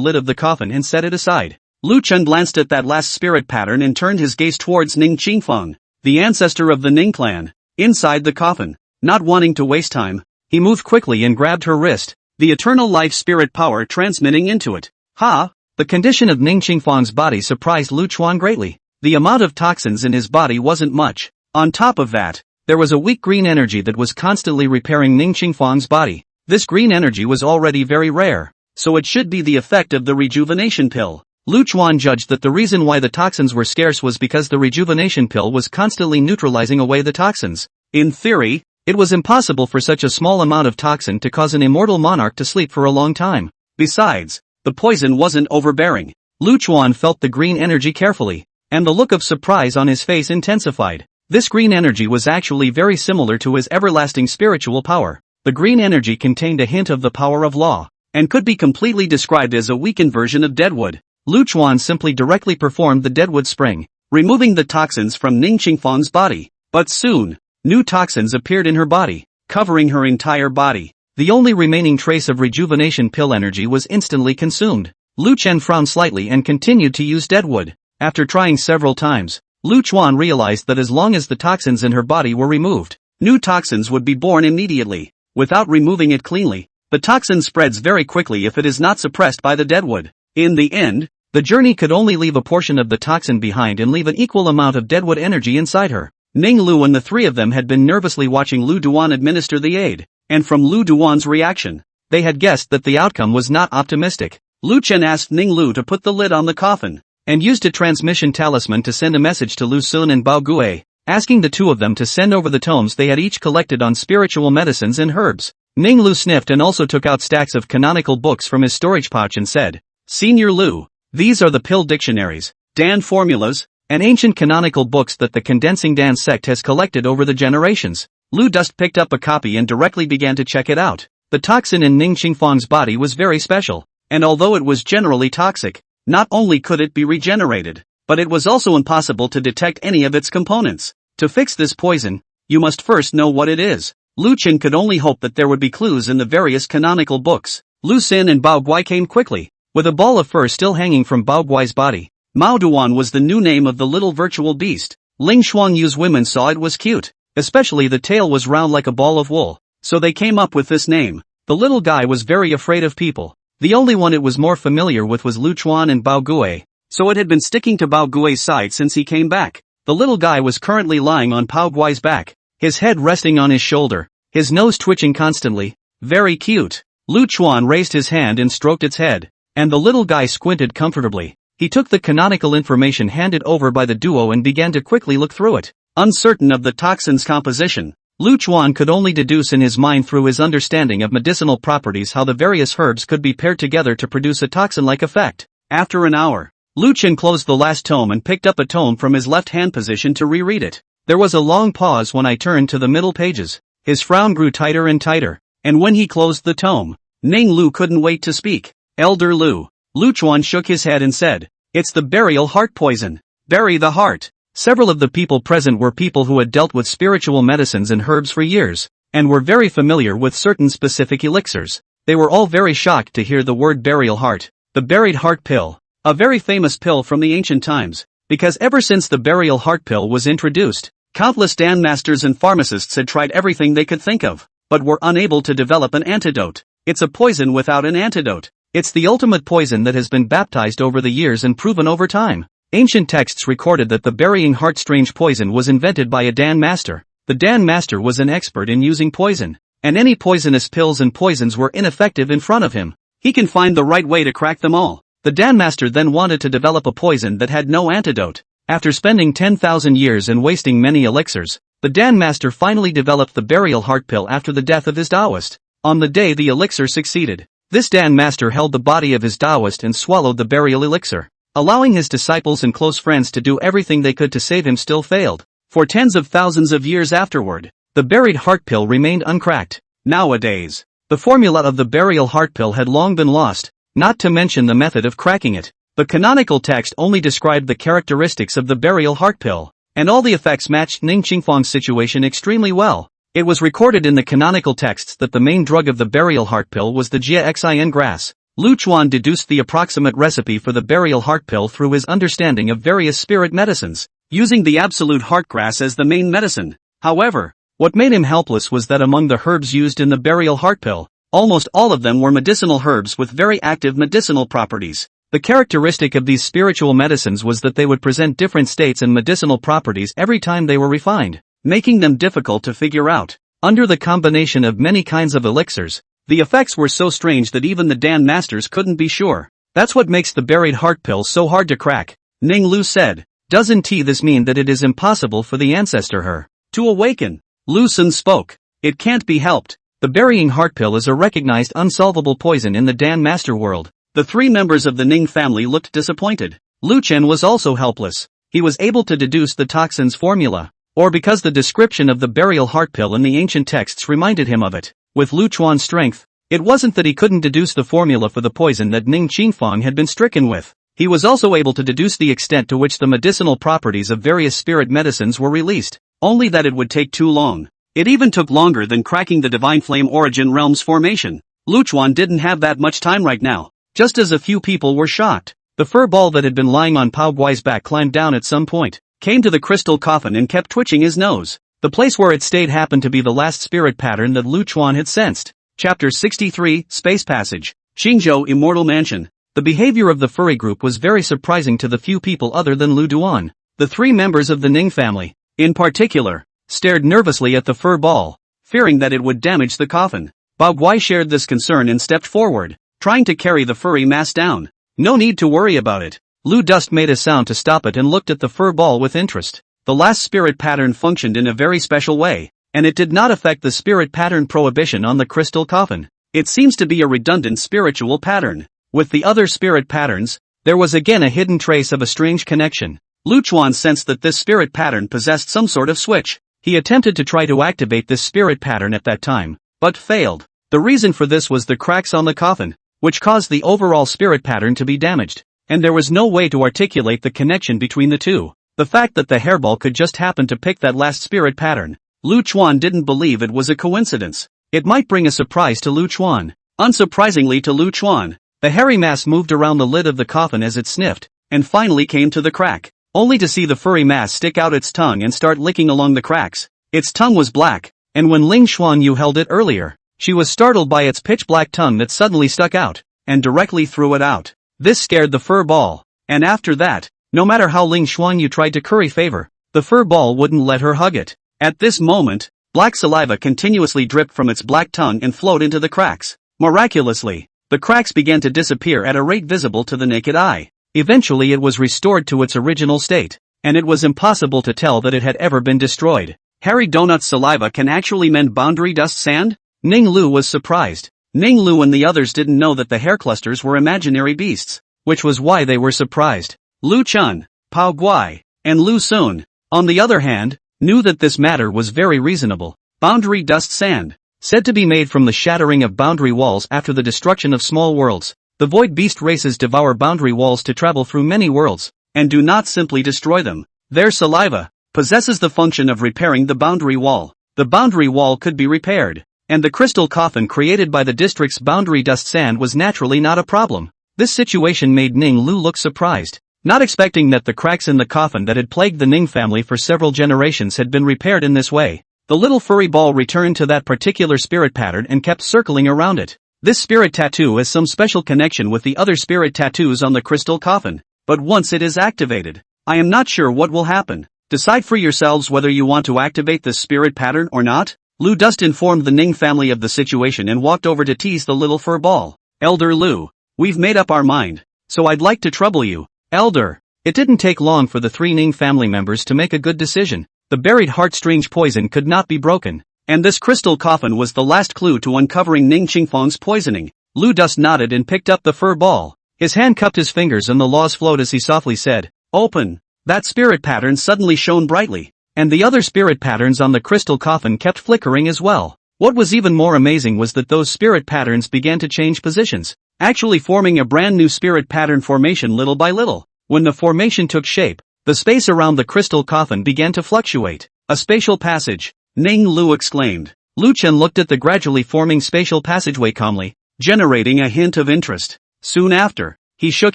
lid of the coffin and set it aside. Lu Chen glanced at that last spirit pattern and turned his gaze towards Ning Qingfeng, the ancestor of the Ning clan, inside the coffin. Not wanting to waste time, he moved quickly and grabbed her wrist, the eternal life spirit power transmitting into it. Ha! The condition of Ning Qingfeng's body surprised Lu Chuan greatly. The amount of toxins in his body wasn't much. On top of that, there was a weak green energy that was constantly repairing Ning Qingfeng's body. This green energy was already very rare, so it should be the effect of the rejuvenation pill. Lu Chuan judged that the reason why the toxins were scarce was because the rejuvenation pill was constantly neutralizing away the toxins. In theory, it was impossible for such a small amount of toxin to cause an immortal monarch to sleep for a long time. Besides, the poison wasn't overbearing. Lu Chuan felt the green energy carefully, and the look of surprise on his face intensified. This green energy was actually very similar to his everlasting spiritual power. The green energy contained a hint of the power of law, and could be completely described as a weakened version of deadwood. Lu Chuan simply directly performed the deadwood spring, removing the toxins from Ning Qingfeng's body. But soon, new toxins appeared in her body, covering her entire body. The only remaining trace of rejuvenation pill energy was instantly consumed. Lu Chen frowned slightly and continued to use deadwood. After trying several times, Lu Chuan realized that as long as the toxins in her body were removed, new toxins would be born immediately. Without removing it cleanly, the toxin spreads very quickly if it is not suppressed by the deadwood. In the end, the journey could only leave a portion of the toxin behind and leave an equal amount of deadwood energy inside her. Ning Lu and the 3 of them had been nervously watching Lu Duan administer the aid, and from Lu Duan's reaction, they had guessed that the outcome was not optimistic. Lu Chen asked Ning Lu to put the lid on the coffin, and used a transmission talisman to send a message to Lu Sun and Bao Gui, asking the 2 of them to send over the tomes they had each collected on spiritual medicines and herbs. Ning Lu sniffed and also took out stacks of canonical books from his storage pouch and said, Senior Lu, these are the pill dictionaries, Dan formulas, and ancient canonical books that the Condensing Dan sect has collected over the generations. Lu Dust picked up a copy and directly began to check it out. The toxin in Ning Qingfeng's body was very special, and although it was generally toxic, not only could it be regenerated, but it was also impossible to detect any of its components. To fix this poison, you must first know what it is. Lu Chen could only hope that there would be clues in the various canonical books. Lu Xin and Bao Guai came quickly, with a ball of fur still hanging from Bao Guai's body. Mao Duan was the new name of the little virtual beast. Ling Shuangyu's women saw it was cute, especially the tail was round like a ball of wool, so they came up with this name. The little guy was very afraid of people. The only one it was more familiar with was Lu Chuan and Bao Gui, so it had been sticking to Bao Gui's side since he came back. The little guy was currently lying on Bao Gui's back, his head resting on his shoulder, his nose twitching constantly. Very cute. Lu Chuan raised his hand and stroked its head, and the little guy squinted comfortably. He took the canonical information handed over by the duo and began to quickly look through it. Uncertain of the toxin's composition, Lu Chuan could only deduce in his mind through his understanding of medicinal properties how the various herbs could be paired together to produce a toxin-like effect. After an hour, Lu Chen closed the last tome and picked up a tome from his left-hand position to reread it. There was a long pause when I turned to the middle pages. His frown grew tighter and tighter, and when he closed the tome, Ning Lu couldn't wait to speak. Elder Lu. Lu Chuan shook his head and said, "It's the burial heart poison. Bury the heart." Several of the people present were people who had dealt with spiritual medicines and herbs for years, and were very familiar with certain specific elixirs. They were all very shocked to hear the word burial heart. The buried heart pill. A very famous pill from the ancient times, because ever since the burial heart pill was introduced, countless Dan masters and pharmacists had tried everything they could think of, but were unable to develop an antidote. It's a poison without an antidote. It's the ultimate poison that has been baptized over the years and proven over time. Ancient texts recorded that the burying heart strange poison was invented by a Dan master. The Dan master was an expert in using poison, and any poisonous pills and poisons were ineffective in front of him. He can find the right way to crack them all. The Dan master then wanted to develop a poison that had no antidote. After spending 10,000 years and wasting many elixirs, the Dan master finally developed the burial heart pill after the death of his Taoist. On the day the elixir succeeded, this Dan master held the body of his Taoist and swallowed the burial elixir. Allowing his disciples and close friends to do everything they could to save him still failed. For tens of thousands of years afterward, the buried heart pill remained uncracked. Nowadays, the formula of the burial heart pill had long been lost, not to mention the method of cracking it. The canonical text only described the characteristics of the burial heart pill, and all the effects matched Ning Qingfang's situation extremely well. It was recorded in the canonical texts that the main drug of the burial heart pill was the Jia Xin grass. Lu Chuan deduced the approximate recipe for the burial heart pill through his understanding of various spirit medicines, using the absolute heart grass as the main medicine. However, what made him helpless was that among the herbs used in the burial heart pill, almost all of them were medicinal herbs with very active medicinal properties. The characteristic of these spiritual medicines was that they would present different states and medicinal properties every time they were refined, making them difficult to figure out. Under the combination of many kinds of elixirs, the effects were so strange that even the Dan masters couldn't be sure. That's what makes the buried heart pill so hard to crack, Ning Lu said. Doesn't this mean that it is impossible for the ancestor her to awaken? Lu Sun spoke. It can't be helped. The burying heart pill is a recognized unsolvable poison in the Dan master world. The three members of the Ning family looked disappointed. Lu Chen was also helpless. He was able to deduce the toxin's formula, or because the description of the burial heart pill in the ancient texts reminded him of it. With Lu Chuan's strength, it wasn't that he couldn't deduce the formula for the poison that Ning Qingfang had been stricken with. He was also able to deduce the extent to which the medicinal properties of various spirit medicines were released, only that it would take too long. It even took longer than cracking the Divine Flame Origin Realm's formation. Lu Chuan didn't have that much time right now. Just as a few people were shocked, the fur ball that had been lying on Pao Guai's back climbed down at some point, came to the crystal coffin and kept twitching his nose. The place where it stayed happened to be the last spirit pattern that Lu Chuan had sensed. Chapter 63, Space Passage. Qingzhou Immortal Mansion. The behavior of the furry group was very surprising to the few people other than Lu Duan. The three members of the Ning family, in particular, stared nervously at the fur ball, fearing that it would damage the coffin. Bao Guai shared this concern and stepped forward, trying to carry the furry mass down. No need to worry about it. Lu Dust made a sound to stop it and looked at the fur ball with interest. The last spirit pattern functioned in a very special way, and it did not affect the spirit pattern prohibition on the crystal coffin. It seems to be a redundant spiritual pattern. With the other spirit patterns, there was again a hidden trace of a strange connection. Lu Chuan sensed that this spirit pattern possessed some sort of switch. He attempted to try to activate this spirit pattern at that time, but failed. The reason for this was the cracks on the coffin, which caused the overall spirit pattern to be damaged, and there was no way to articulate the connection between the two. The fact that the hairball could just happen to pick that last spirit pattern, Lu Chuan didn't believe it was a coincidence. It might bring a surprise to Lu Chuan. Unsurprisingly to Lu Chuan, the hairy mass moved around the lid of the coffin as it sniffed, and finally came to the crack, only to see the furry mass stick out its tongue and start licking along the cracks. Its tongue was black, and when Ling Xuanyu held it earlier, she was startled by its pitch-black tongue that suddenly stuck out, and directly threw it out. This scared the fur ball, and after that, no matter how Ling Xuanyu tried to curry favor, the fur ball wouldn't let her hug it. At this moment, black saliva continuously dripped from its black tongue and flowed into the cracks. Miraculously, the cracks began to disappear at a rate visible to the naked eye. Eventually it was restored to its original state, and it was impossible to tell that it had ever been destroyed. Hairy Donut's saliva can actually mend boundary dust sand? Ning Lu was surprised. Ning Lu and the others didn't know that the hair clusters were imaginary beasts, which was why they were surprised. Lu Chun, Pao Guai, and Lu Sun, on the other hand, knew that this matter was very reasonable. Boundary dust sand, said to be made from the shattering of boundary walls after the destruction of small worlds. The void beast races devour boundary walls to travel through many worlds, and do not simply destroy them. Their saliva possesses the function of repairing the boundary wall. The boundary wall could be repaired, and the crystal coffin created by the district's boundary dust sand was naturally not a problem. This situation made Ning Lu look surprised, not expecting that the cracks in the coffin that had plagued the Ning family for several generations had been repaired in this way. The little furry ball returned to that particular spirit pattern and kept circling around it. This spirit tattoo has some special connection with the other spirit tattoos on the crystal coffin, but once it is activated, I am not sure what will happen. Decide for yourselves whether you want to activate this spirit pattern or not. Lu Dust informed the Ning family of the situation and walked over to tease the little fur ball. Elder Lu, we've made up our mind, so I'd like to trouble you. Elder. It didn't take long for the three Ning family members to make a good decision. The buried heart-strange poison could not be broken, and this crystal coffin was the last clue to uncovering Ning Qingfeng's poisoning. Lu Dust nodded and picked up the fur ball. His hand cupped his fingers and the laws flowed as he softly said, "Open." That spirit pattern suddenly shone brightly, and the other spirit patterns on the crystal coffin kept flickering as well. What was even more amazing was that those spirit patterns began to change positions, actually forming a brand new spirit pattern formation little by little. When the formation took shape, the space around the crystal coffin began to fluctuate. A spatial passage, Ning Lu exclaimed. Lu Chen looked at the gradually forming spatial passageway calmly, generating a hint of interest. Soon after, he shook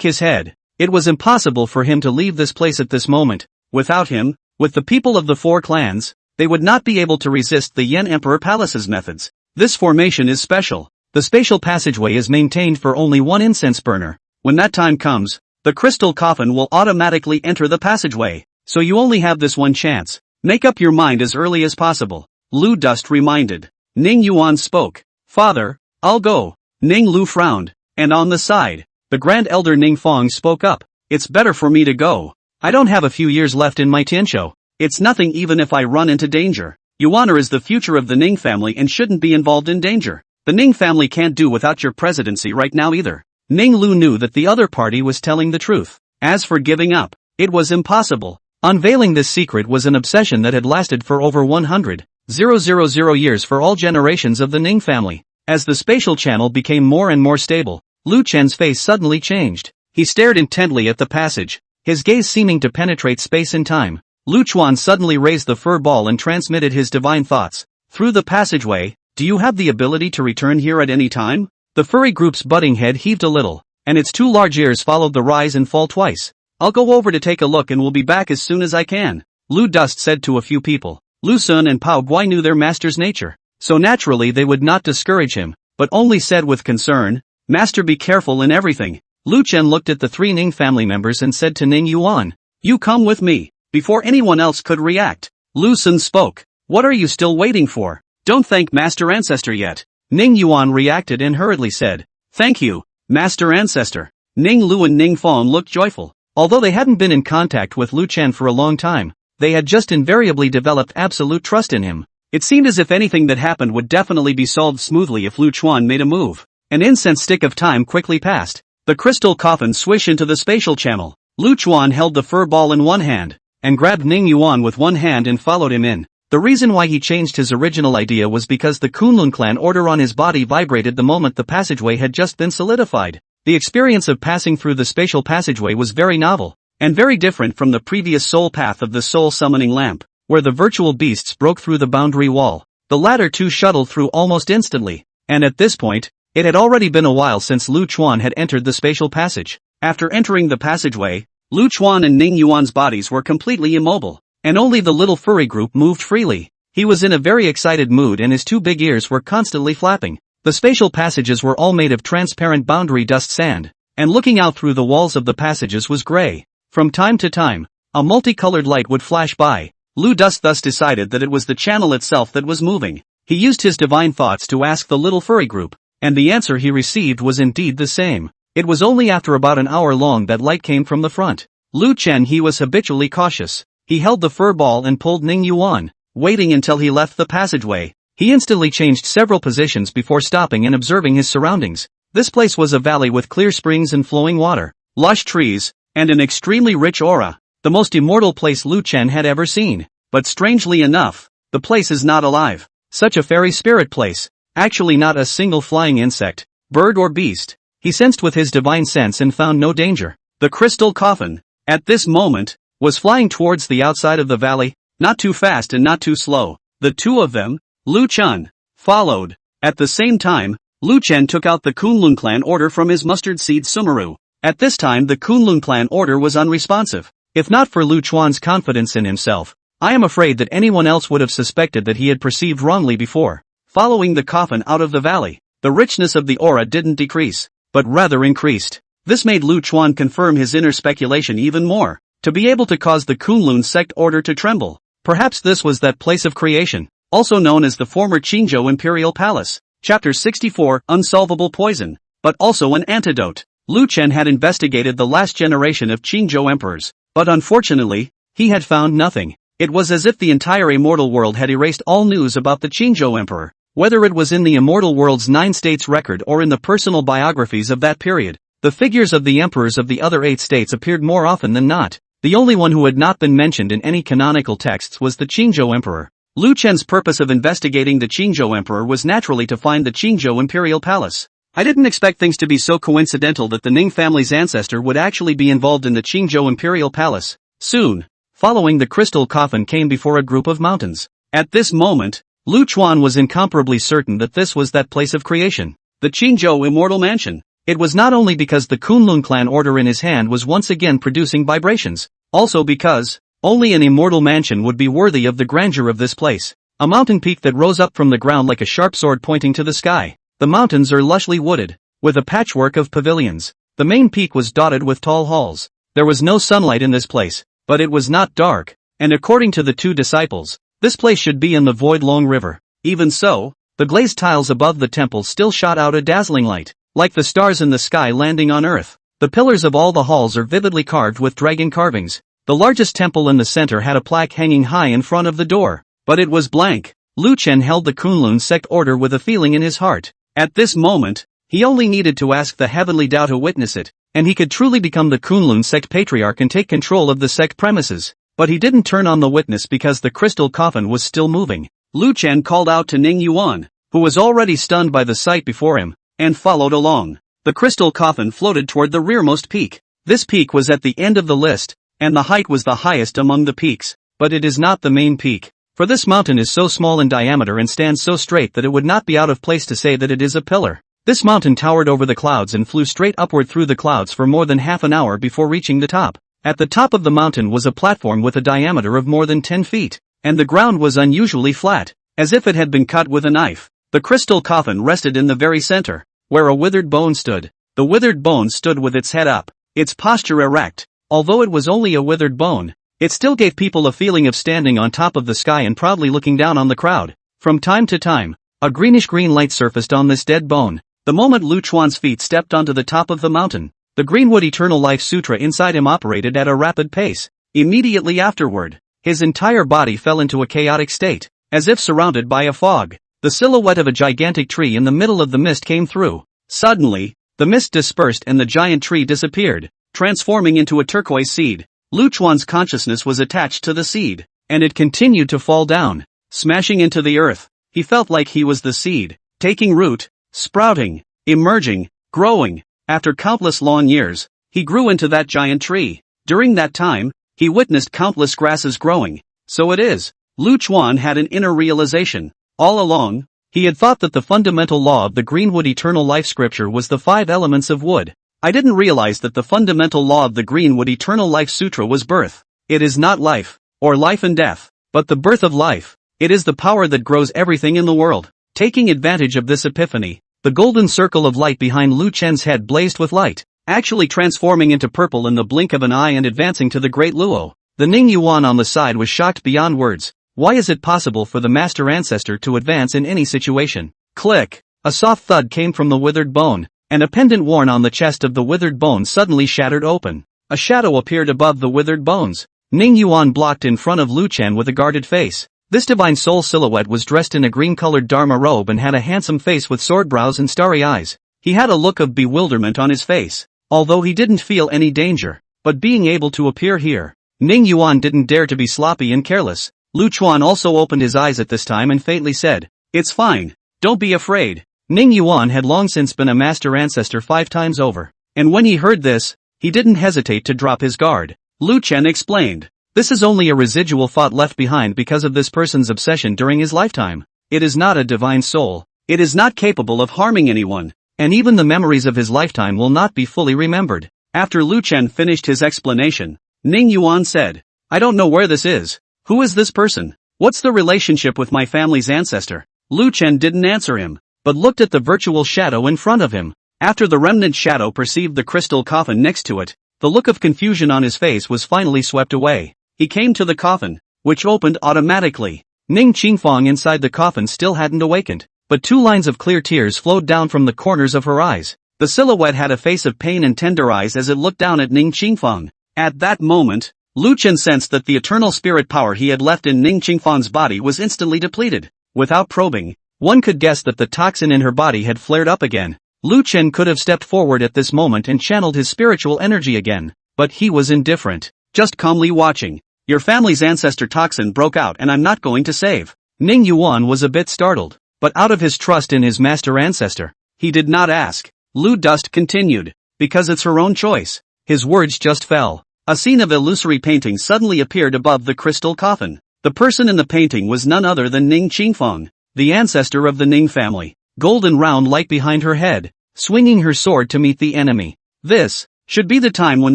his head. It was impossible for him to leave this place at this moment. Without him, with the people of the four clans, they would not be able to resist the Yen Emperor Palace's methods. This formation is special. The spatial passageway is maintained for only one incense burner. When that time comes, the crystal coffin will automatically enter the passageway, so you only have this one chance. Make up your mind as early as possible. Lu Dust reminded. Ning Yuan spoke. Father, I'll go. Ning Lu frowned, and on the side, the Grand Elder Ning Fong spoke up. It's better for me to go. I don't have a few years left in my tianshou. It's nothing even if I run into danger. Yuaner is the future of the Ning family and shouldn't be involved in danger. The Ning family can't do without your presidency right now either. Ning Lu knew that the other party was telling the truth. As for giving up, it was impossible. Unveiling this secret was an obsession that had lasted for over 100,000 years for all generations of the Ning family. As the spatial channel became more and more stable, Lu Chen's face suddenly changed. He stared intently at the passage, his gaze seeming to penetrate space and time. Lu Chuan suddenly raised the fur ball and transmitted his divine thoughts. Through the passageway, do you have the ability to return here at any time? The furry group's budding head heaved a little, and its two large ears followed the rise and fall twice. I'll go over to take a look and will be back as soon as I can, Lu Dust said to a few people. Lu Sun and Pao Guai knew their master's nature, so naturally they would not discourage him, but only said with concern, Master, be careful in everything. Lu Chen looked at the three Ning family members and said to Ning Yuan, you come with me. Before anyone else could react, Lu Sun spoke. What are you still waiting for? Don't thank Master Ancestor yet. Ning Yuan reacted and hurriedly said, thank you, Master Ancestor. Ning Lu and Ning Fong looked joyful. Although they hadn't been in contact with Lu Chen for a long time, they had just invariably developed absolute trust in him. It seemed as if anything that happened would definitely be solved smoothly if Lu Chuan made a move. An incense stick of time quickly passed. The crystal coffin swished into the spatial channel. Lu Chuan held the fur ball in one hand, and grabbed Ning Yuan with one hand and followed him in. The reason why he changed his original idea was because the Kunlun clan order on his body vibrated the moment the passageway had just been solidified. The experience of passing through the spatial passageway was very novel, and very different from the previous soul path of the soul summoning lamp. where the virtual beasts broke through the boundary wall. The latter two shuttled through almost instantly, and at this point, it had already been a while since Lu Chuan had entered the spatial passage. After entering the passageway, Lu Chuan and Ning Yuan's bodies were completely immobile, and only the little furry group moved freely. He was in a very excited mood and his two big ears were constantly flapping. The spatial passages were all made of transparent boundary dust sand, and looking out through the walls of the passages was gray. From time to time, a multicolored light would flash by. Lu Dust thus decided that it was the channel itself that was moving. He used his divine thoughts to ask the little furry group, and the answer he received was indeed the same. It was only after about an hour long that light came from the front. Lu Chen he was habitually cautious. He held the fur ball and pulled Ning Yuan, waiting until he left the passageway. He instantly changed several positions before stopping and observing his surroundings. This place was a valley with clear springs and flowing water, lush trees, and an extremely rich aura. The most immortal place Lu Chen had ever seen. But strangely enough, the place is not alive. Such a fairy spirit place. Actually not a single flying insect, bird or beast. He sensed with his divine sense and found no danger. The crystal coffin, at this moment, was flying towards the outside of the valley, not too fast and not too slow. The two of them, Lu Chen, followed. At the same time, Lu Chen took out the Kunlun clan order from his mustard seed Sumeru. At this time the Kunlun clan order was unresponsive. If not for Lu Chuan's confidence in himself, I am afraid that anyone else would have suspected that he had perceived wrongly before. Following the coffin out of the valley, the richness of the aura didn't decrease, but rather increased. This made Lu Chuan confirm his inner speculation even more. To be able to cause the Kunlun sect order to tremble, perhaps this was that place of creation, also known as the former Qingzhou Imperial Palace. Chapter 64, Unsolvable Poison, but also an antidote. Lu Chen had investigated the last generation of Qingzhou emperors, but unfortunately, he had found nothing. It was as if the entire immortal world had erased all news about the Qingzhou emperor, whether it was in the immortal world's 9 states record or in the personal biographies of that period. The figures of the emperors of the other 8 states appeared more often than not. The only one who had not been mentioned in any canonical texts was the Qingzhou emperor. Lu Chen's purpose of investigating the Qingzhou emperor was naturally to find the Qingzhou Imperial Palace. I didn't expect things to be so coincidental that the Ning family's ancestor would actually be involved in the Qingzhou Imperial Palace. Soon, following the crystal coffin came before a group of mountains. At this moment, Lu Chuan was incomparably certain that this was that place of creation, the Qingzhou Immortal Mansion. It was not only because the Kunlun clan order in his hand was once again producing vibrations, also because only an immortal mansion would be worthy of the grandeur of this place. A mountain peak that rose up from the ground like a sharp sword pointing to the sky. The mountains are lushly wooded, with a patchwork of pavilions. The main peak was dotted with tall halls. There was no sunlight in this place, but it was not dark, and according to the two disciples, this place should be in the void long river. Even so, the glazed tiles above the temple still shot out a dazzling light, like the stars in the sky landing on earth. The pillars of all the halls are vividly carved with dragon carvings. The largest temple in the center had a plaque hanging high in front of the door, but it was blank. Lu Chen held the Kunlun sect order with a feeling in his heart. At this moment, he only needed to ask the heavenly Tao to witness it, and he could truly become the Kunlun sect patriarch and take control of the sect premises. But he didn't turn on the witness because the crystal coffin was still moving. Lu Chen called out to Ning Yuan, who was already stunned by the sight before him, and followed along. The crystal coffin floated toward the rearmost peak. This peak was at the end of the list, and the height was the highest among the peaks, but it is not the main peak. For this mountain is so small in diameter and stands so straight that it would not be out of place to say that it is a pillar. This mountain towered over the clouds and flew straight upward through the clouds for more than half an hour before reaching the top. At the top of the mountain was a platform with a diameter of more than 10 feet, and the ground was unusually flat, as if it had been cut with a knife. The crystal coffin rested in the very center, where a withered bone stood. The withered bone stood with its head up, its posture erect. Although it was only a withered bone, it still gave people a feeling of standing on top of the sky and proudly looking down on the crowd. From time to time, a greenish-green light surfaced on this dead bone. The moment Lu Chuan's feet stepped onto the top of the mountain, the Greenwood Eternal Life Sutra inside him operated at a rapid pace. Immediately afterward, his entire body fell into a chaotic state, as if surrounded by a fog. The silhouette of a gigantic tree in the middle of the mist came through. Suddenly, the mist dispersed and the giant tree disappeared, transforming into a turquoise seed. Lu Chuan's consciousness was attached to the seed, and it continued to fall down, smashing into the earth. He felt like he was the seed, taking root, sprouting, emerging, growing. After countless long years, he grew into that giant tree. During that time, he witnessed countless grasses growing, So it is. Lu Chuan had an inner realization. All along, he had thought that the fundamental law of the Greenwood Eternal Life Scripture was the 5 elements of wood. I didn't realize that the fundamental law of the Greenwood Eternal Life Sutra was birth. It is not life, or life and death, but the birth of life. It is the power that grows everything in the world. Taking advantage of this epiphany, the golden circle of light behind Lu Chen's head blazed with light, actually transforming into purple in the blink of an eye and advancing to the great Luo. The Ning Yuan on the side was shocked beyond words. Why is it possible for the master ancestor to advance in any situation? Click! A soft thud came from the withered bone, and a pendant worn on the chest of the withered bone suddenly shattered open. A shadow appeared above the withered bones. Ning Yuan blocked in front of Lu Chen with a guarded face. This divine soul silhouette was dressed in a green-colored Dharma robe and had a handsome face with sword brows and starry eyes. He had a look of bewilderment on his face, although he didn't feel any danger. But being able to appear here, Ning Yuan didn't dare to be sloppy and careless. Lu Chuan also opened his eyes at this time and faintly said, "It's fine. Don't be afraid." Ning Yuan had long since been a master ancestor 5 times over, and when he heard this, he didn't hesitate to drop his guard. Lu Chen explained, "This is only a residual thought left behind because of this person's obsession during his lifetime. It is not a divine soul. It is not capable of harming anyone, and even the memories of his lifetime will not be fully remembered." After Lu Chen finished his explanation, Ning Yuan said, "I don't know where this is. Who is this person? What's the relationship with my family's ancestor?" Lu Chen didn't answer him, but looked at the virtual shadow in front of him. After the remnant shadow perceived the crystal coffin next to it, the look of confusion on his face was finally swept away. He came to the coffin, which opened automatically. Ning Qingfang inside the coffin still hadn't awakened, but 2 lines of clear tears flowed down from the corners of her eyes. The silhouette had a face of pain and tender eyes as it looked down at Ning Qingfang. At that moment, Lu Chen sensed that the eternal spirit power he had left in Ning Qingfang's body was instantly depleted. Without probing, one could guess that the toxin in her body had flared up again. Lu Chen could have stepped forward at this moment and channeled his spiritual energy again, but he was indifferent, just calmly watching. "Your family's ancestor toxin broke out and I'm not going to save." Ning Yuan was a bit startled, but out of his trust in his master ancestor, he did not ask. Lu Dust continued, "Because it's her own choice." His words just fell. A scene of illusory painting suddenly appeared above the crystal coffin. The person in the painting was none other than Ning Qingfang, the ancestor of the Ning family. Golden round light behind her head, swinging her sword to meet the enemy. This should be the time when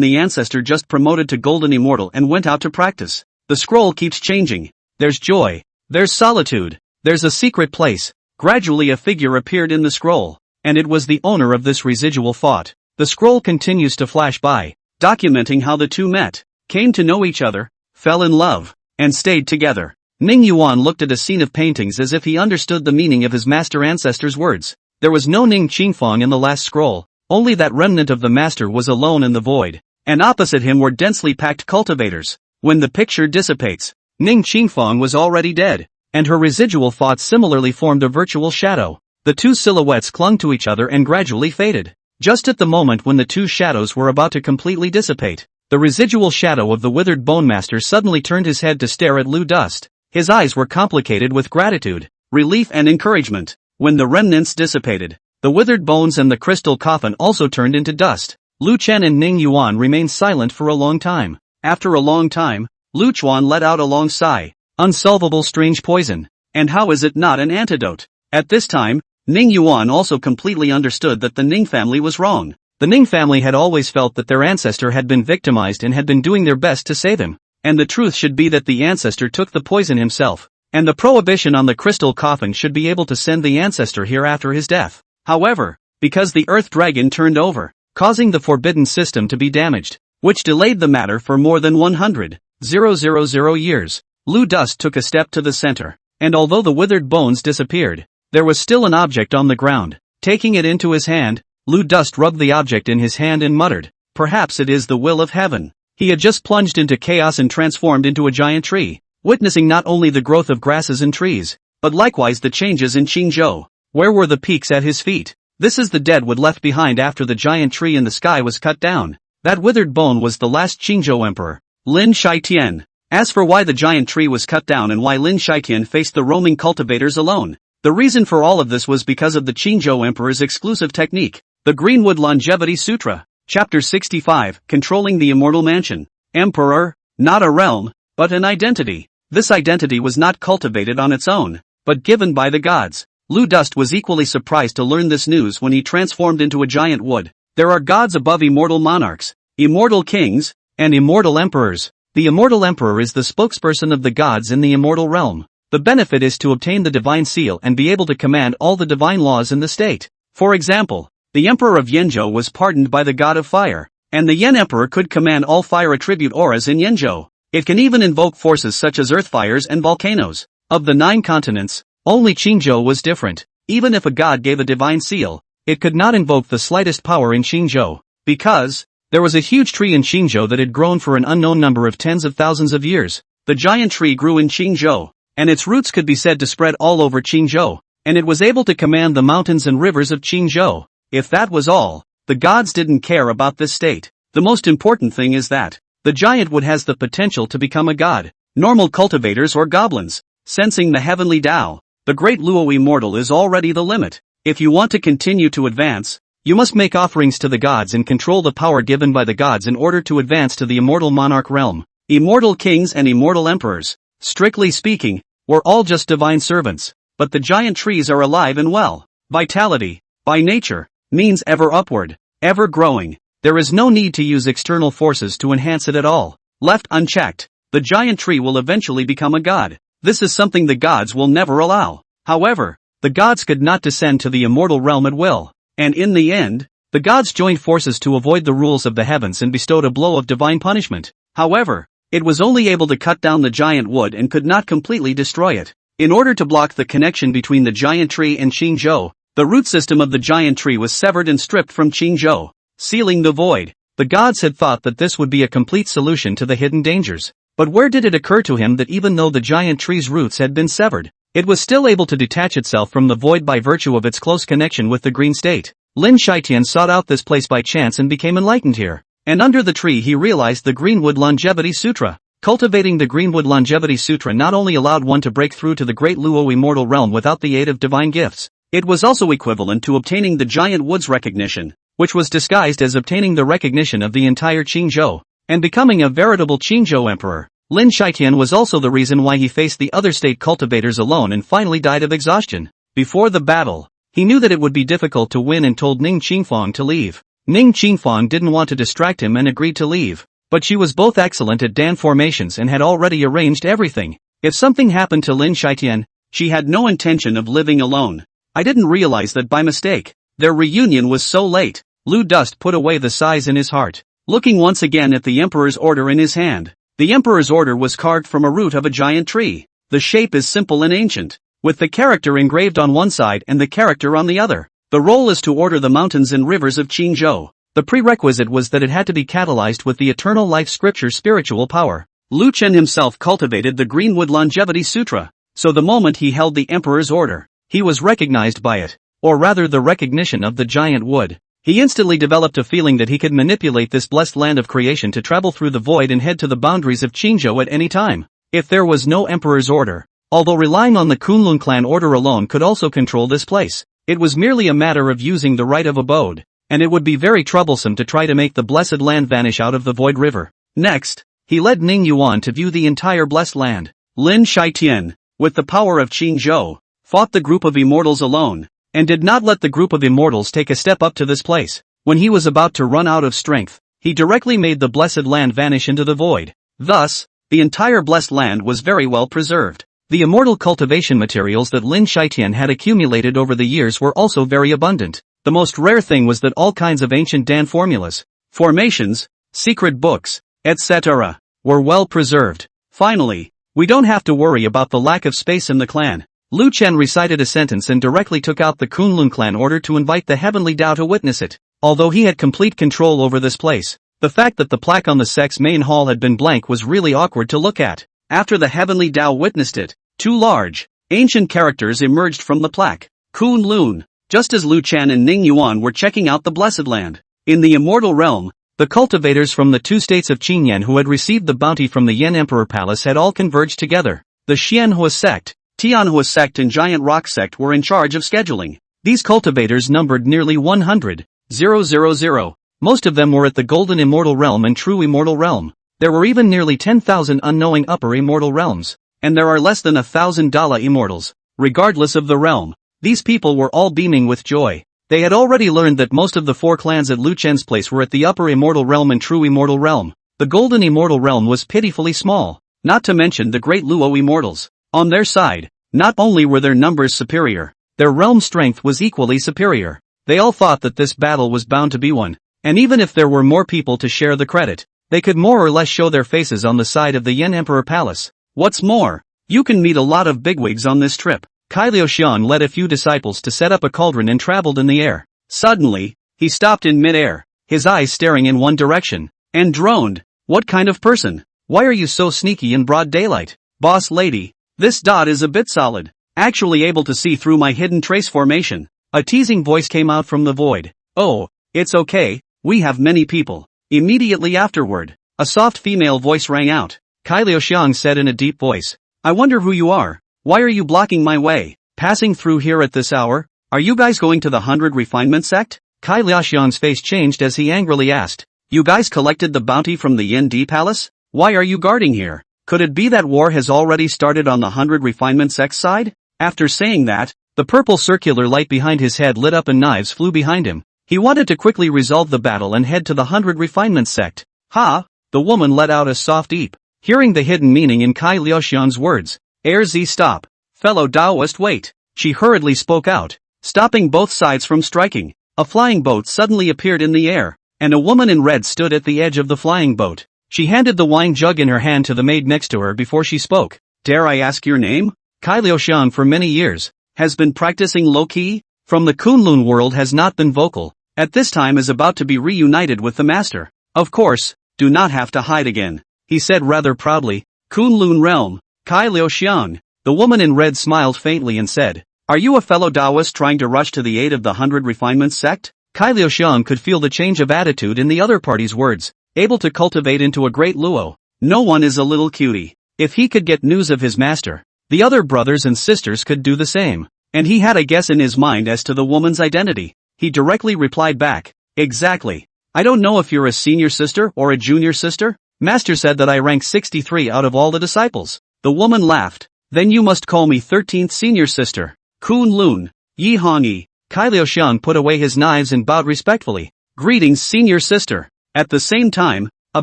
the ancestor just promoted to golden immortal and went out to practice. The scroll keeps changing. There's joy. There's solitude. There's a secret place. Gradually a figure appeared in the scroll, and it was the owner of this residual thought. The scroll continues to flash by, documenting how the two met, came to know each other, fell in love, and stayed together. Ning Yuan looked at a scene of paintings as if he understood the meaning of his master ancestor's words. There was no Ning Qingfang in the last scroll, only that remnant of the master was alone in the void, and opposite him were densely packed cultivators. When the picture dissipates, Ning Qingfang was already dead, and her residual thoughts similarly formed a virtual shadow. The 2 silhouettes clung to each other and gradually faded. Just at the moment when the 2 shadows were about to completely dissipate, the residual shadow of the withered bone master suddenly turned his head to stare at Lu Dust. His eyes were complicated with gratitude, relief and encouragement. When the remnants dissipated, the withered bones and the crystal coffin also turned into dust. Lu Chen and Ning Yuan remained silent for a long time. After a long time, Lu Chuan let out a long sigh. Unsolvable strange poison. And how is it not an antidote? At this time, Ning Yuan also completely understood that the Ning family was wrong. The Ning family had always felt that their ancestor had been victimized and had been doing their best to save him. And the truth should be that the ancestor took the poison himself, and the prohibition on the crystal coffin should be able to send the ancestor here after his death. However, because the earth dragon turned over, causing the forbidden system to be damaged, which delayed the matter for more than 100,000 years, Lu Dust took a step to the center, and although the withered bones disappeared, there was still an object on the ground. Taking it into his hand, Lu Dust rubbed the object in his hand and muttered, "Perhaps it is the will of heaven." He had just plunged into chaos and transformed into a giant tree, witnessing not only the growth of grasses and trees, but likewise the changes in Qingzhou. Where were the peaks at his feet? This is the deadwood left behind after the giant tree in the sky was cut down. That withered bone was the last Qingzhou emperor, Lin Shitian. As for why the giant tree was cut down and why Lin Shitian faced the roaming cultivators alone, the reason for all of this was because of the Qingzhou emperor's exclusive technique, the Greenwood Longevity Sutra. Chapter 65, Controlling the Immortal Mansion. Emperor, not a realm, but an identity. This identity was not cultivated on its own, but given by the gods. Lu Dust was equally surprised to learn this news when he transformed into a giant wood. There are gods above immortal monarchs, immortal kings, and immortal emperors. The immortal emperor is the spokesperson of the gods in the immortal realm. The benefit is to obtain the divine seal and be able to command all the divine laws in the state. For example, the emperor of Yenzhou was pardoned by the god of fire, and the Yen emperor could command all fire attribute auras in Yenzhou. It can even invoke forces such as earth fires and volcanoes. Of the 9 continents, only Qingzhou was different. Even if a god gave a divine seal, it could not invoke the slightest power in Qingzhou, because there was a huge tree in Qingzhou that had grown for an unknown number of tens of thousands of years. The giant tree grew in Qingzhou, and its roots could be said to spread all over Qingzhou, and it was able to command the mountains and rivers of Qingzhou. If that was all, the gods didn't care about this state. The most important thing is that the giant wood has the potential to become a god. Normal cultivators or goblins, sensing the heavenly Tao, the great Luo immortal is already the limit. If you want to continue to advance, you must make offerings to the gods and control the power given by the gods in order to advance to the immortal monarch realm. Immortal kings and immortal emperors, strictly speaking, were all just divine servants, but the giant trees are alive and well. Vitality, by nature, means ever upward, ever growing. There is no need to use external forces to enhance it at all. Left unchecked, the giant tree will eventually become a god. This is something the gods will never allow. However, the gods could not descend to the immortal realm at will, and in the end, the gods joined forces to avoid the rules of the heavens and bestowed a blow of divine punishment. However, it was only able to cut down the giant wood and could not completely destroy it. In order to block the connection between the giant tree and Qingzhou, the root system of the giant tree was severed and stripped from Qingzhou, sealing the void. The gods had thought that this would be a complete solution to the hidden dangers. But where did it occur to him that even though the giant tree's roots had been severed, it was still able to detach itself from the void by virtue of its close connection with the green state? Lin Shitian sought out this place by chance and became enlightened here. And under the tree he realized the Greenwood Longevity Sutra. Cultivating the Greenwood Longevity Sutra not only allowed one to break through to the great Luo immortal realm without the aid of divine gifts, it was also equivalent to obtaining the giant wood's recognition, which was disguised as obtaining the recognition of the entire Qingzhou, and becoming a veritable Qingzhou emperor. Lin Shitian was also the reason why he faced the other state cultivators alone and finally died of exhaustion. Before the battle, he knew that it would be difficult to win and told Ning Qingfang to leave. Ning Qingfang didn't want to distract him and agreed to leave, but she was both excellent at Dan formations and had already arranged everything. If something happened to Lin Shitian, she had no intention of living alone. I didn't realize that by mistake. Their reunion was so late. Lu Dust put away the sighs in his heart, looking once again at the Emperor's order in his hand. The Emperor's order was carved from a root of a giant tree. The shape is simple and ancient, with the character engraved on one side and the character on the other. The role is to order the mountains and rivers of Qingzhou. The prerequisite was that it had to be catalyzed with the eternal life scripture spiritual power. Lu Chen himself cultivated the Greenwood Longevity Sutra, so the moment he held the Emperor's order, he was recognized by it, or rather the recognition of the giant wood. He instantly developed a feeling that he could manipulate this blessed land of creation to travel through the void and head to the boundaries of Qingzhou at any time. If there was no Emperor's order, although relying on the Kunlun clan order alone could also control this place, it was merely a matter of using the right of abode, and it would be very troublesome to try to make the blessed land vanish out of the void river. Next, he led Ning Yuan to view the entire blessed land. Lin Shitian, with the power of Qingzhou, fought the group of immortals alone, and did not let the group of immortals take a step up to this place. When he was about to run out of strength, he directly made the blessed land vanish into the void. Thus, the entire blessed land was very well preserved. The immortal cultivation materials that Lin Shitian had accumulated over the years were also very abundant. The most rare thing was that all kinds of ancient Dan formulas, formations, secret books, etc., were well preserved. Finally, we don't have to worry about the lack of space in the clan. Lu Chen recited a sentence and directly took out the Kunlun clan order to invite the heavenly Tao to witness it. Although he had complete control over this place, the fact that the plaque on the sect's main hall had been blank was really awkward to look at. After the heavenly Tao witnessed it, two large, ancient characters emerged from the plaque. Kunlun, just as Lu Chen and Ning Yuan were checking out the blessed land. In the immortal realm, the cultivators from the two states of Qingyan who had received the bounty from the Yen Emperor Palace had all converged together. The Xianhua sect, Tianhua sect and Giant Rock sect were in charge of scheduling. These cultivators numbered nearly 100,000. Most of them were at the Golden Immortal Realm and True Immortal Realm. There were even nearly 10,000 unknowing Upper Immortal Realms. and there are less than 1,000 Dala immortals, regardless of the realm. These people were all beaming with joy. They had already learned that most of the 4 clans at Lu Chen's place were at the upper immortal realm and true immortal realm. The golden immortal realm was pitifully small, not to mention the great Luo immortals. On their side, not only were their numbers superior, their realm strength was equally superior. They all thought that this battle was bound to be won, and even if there were more people to share the credit, they could more or less show their faces on the side of the Yen Emperor Palace. What's more, you can meet a lot of bigwigs on this trip. Kai Liuxian led a few disciples to set up a cauldron and traveled in the air. Suddenly, he stopped in mid-air, his eyes staring in one direction, and droned. What kind of person? Why are you so sneaky in broad daylight? Boss lady, this dot is a bit solid, actually able to see through my hidden trace formation. A teasing voice came out from the void. Oh, it's okay, we have many people. Immediately afterward, a soft female voice rang out. Kai Liuxiang said in a deep voice, I wonder who you are. Why are you blocking my way? Passing through here at this hour? Are you guys going to the 100 Refinement sect? Kai Liuxiang's face changed as he angrily asked. You guys collected the bounty from the Yin Di Palace? Why are you guarding here? Could it be that war has already started on the 100 Refinement sect side? After saying that, the purple circular light behind his head lit up and knives flew behind him. He wanted to quickly resolve the battle and head to the 100 Refinement sect. Ha! The woman let out a soft eep. Hearing the hidden meaning in Kai Liuxiang's words, Z stop. Fellow Taoist wait. She hurriedly spoke out, stopping both sides from striking. A flying boat suddenly appeared in the air, and a woman in red stood at the edge of the flying boat. She handed the wine jug in her hand to the maid next to her before she spoke. Dare I ask your name? Kai Liuxiang for many years has been practicing low-key, from the Kunlun world has not been vocal, at this time is about to be reunited with the master. Of course, do not have to hide again, he said rather proudly. Kunlun realm, Kai Liuxiang. The woman in red smiled faintly and said, Are you a fellow Taoist trying to rush to the aid of the 100 Refinement sect? Kai Liuxiang could feel the change of attitude in the other party's words, able to cultivate into a great Luo. No one is a little cutie. If he could get news of his master, the other brothers and sisters could do the same. And he had a guess in his mind as to the woman's identity. He directly replied back, Exactly. I don't know if you're a senior sister or a junior sister. Master said that I rank 63 out of all the disciples. The woman laughed. Then you must call me 13th senior sister. Kunlun, Yi Hongyi. Kai Liuxiang put away his knives and bowed respectfully. Greetings senior sister. At the same time, a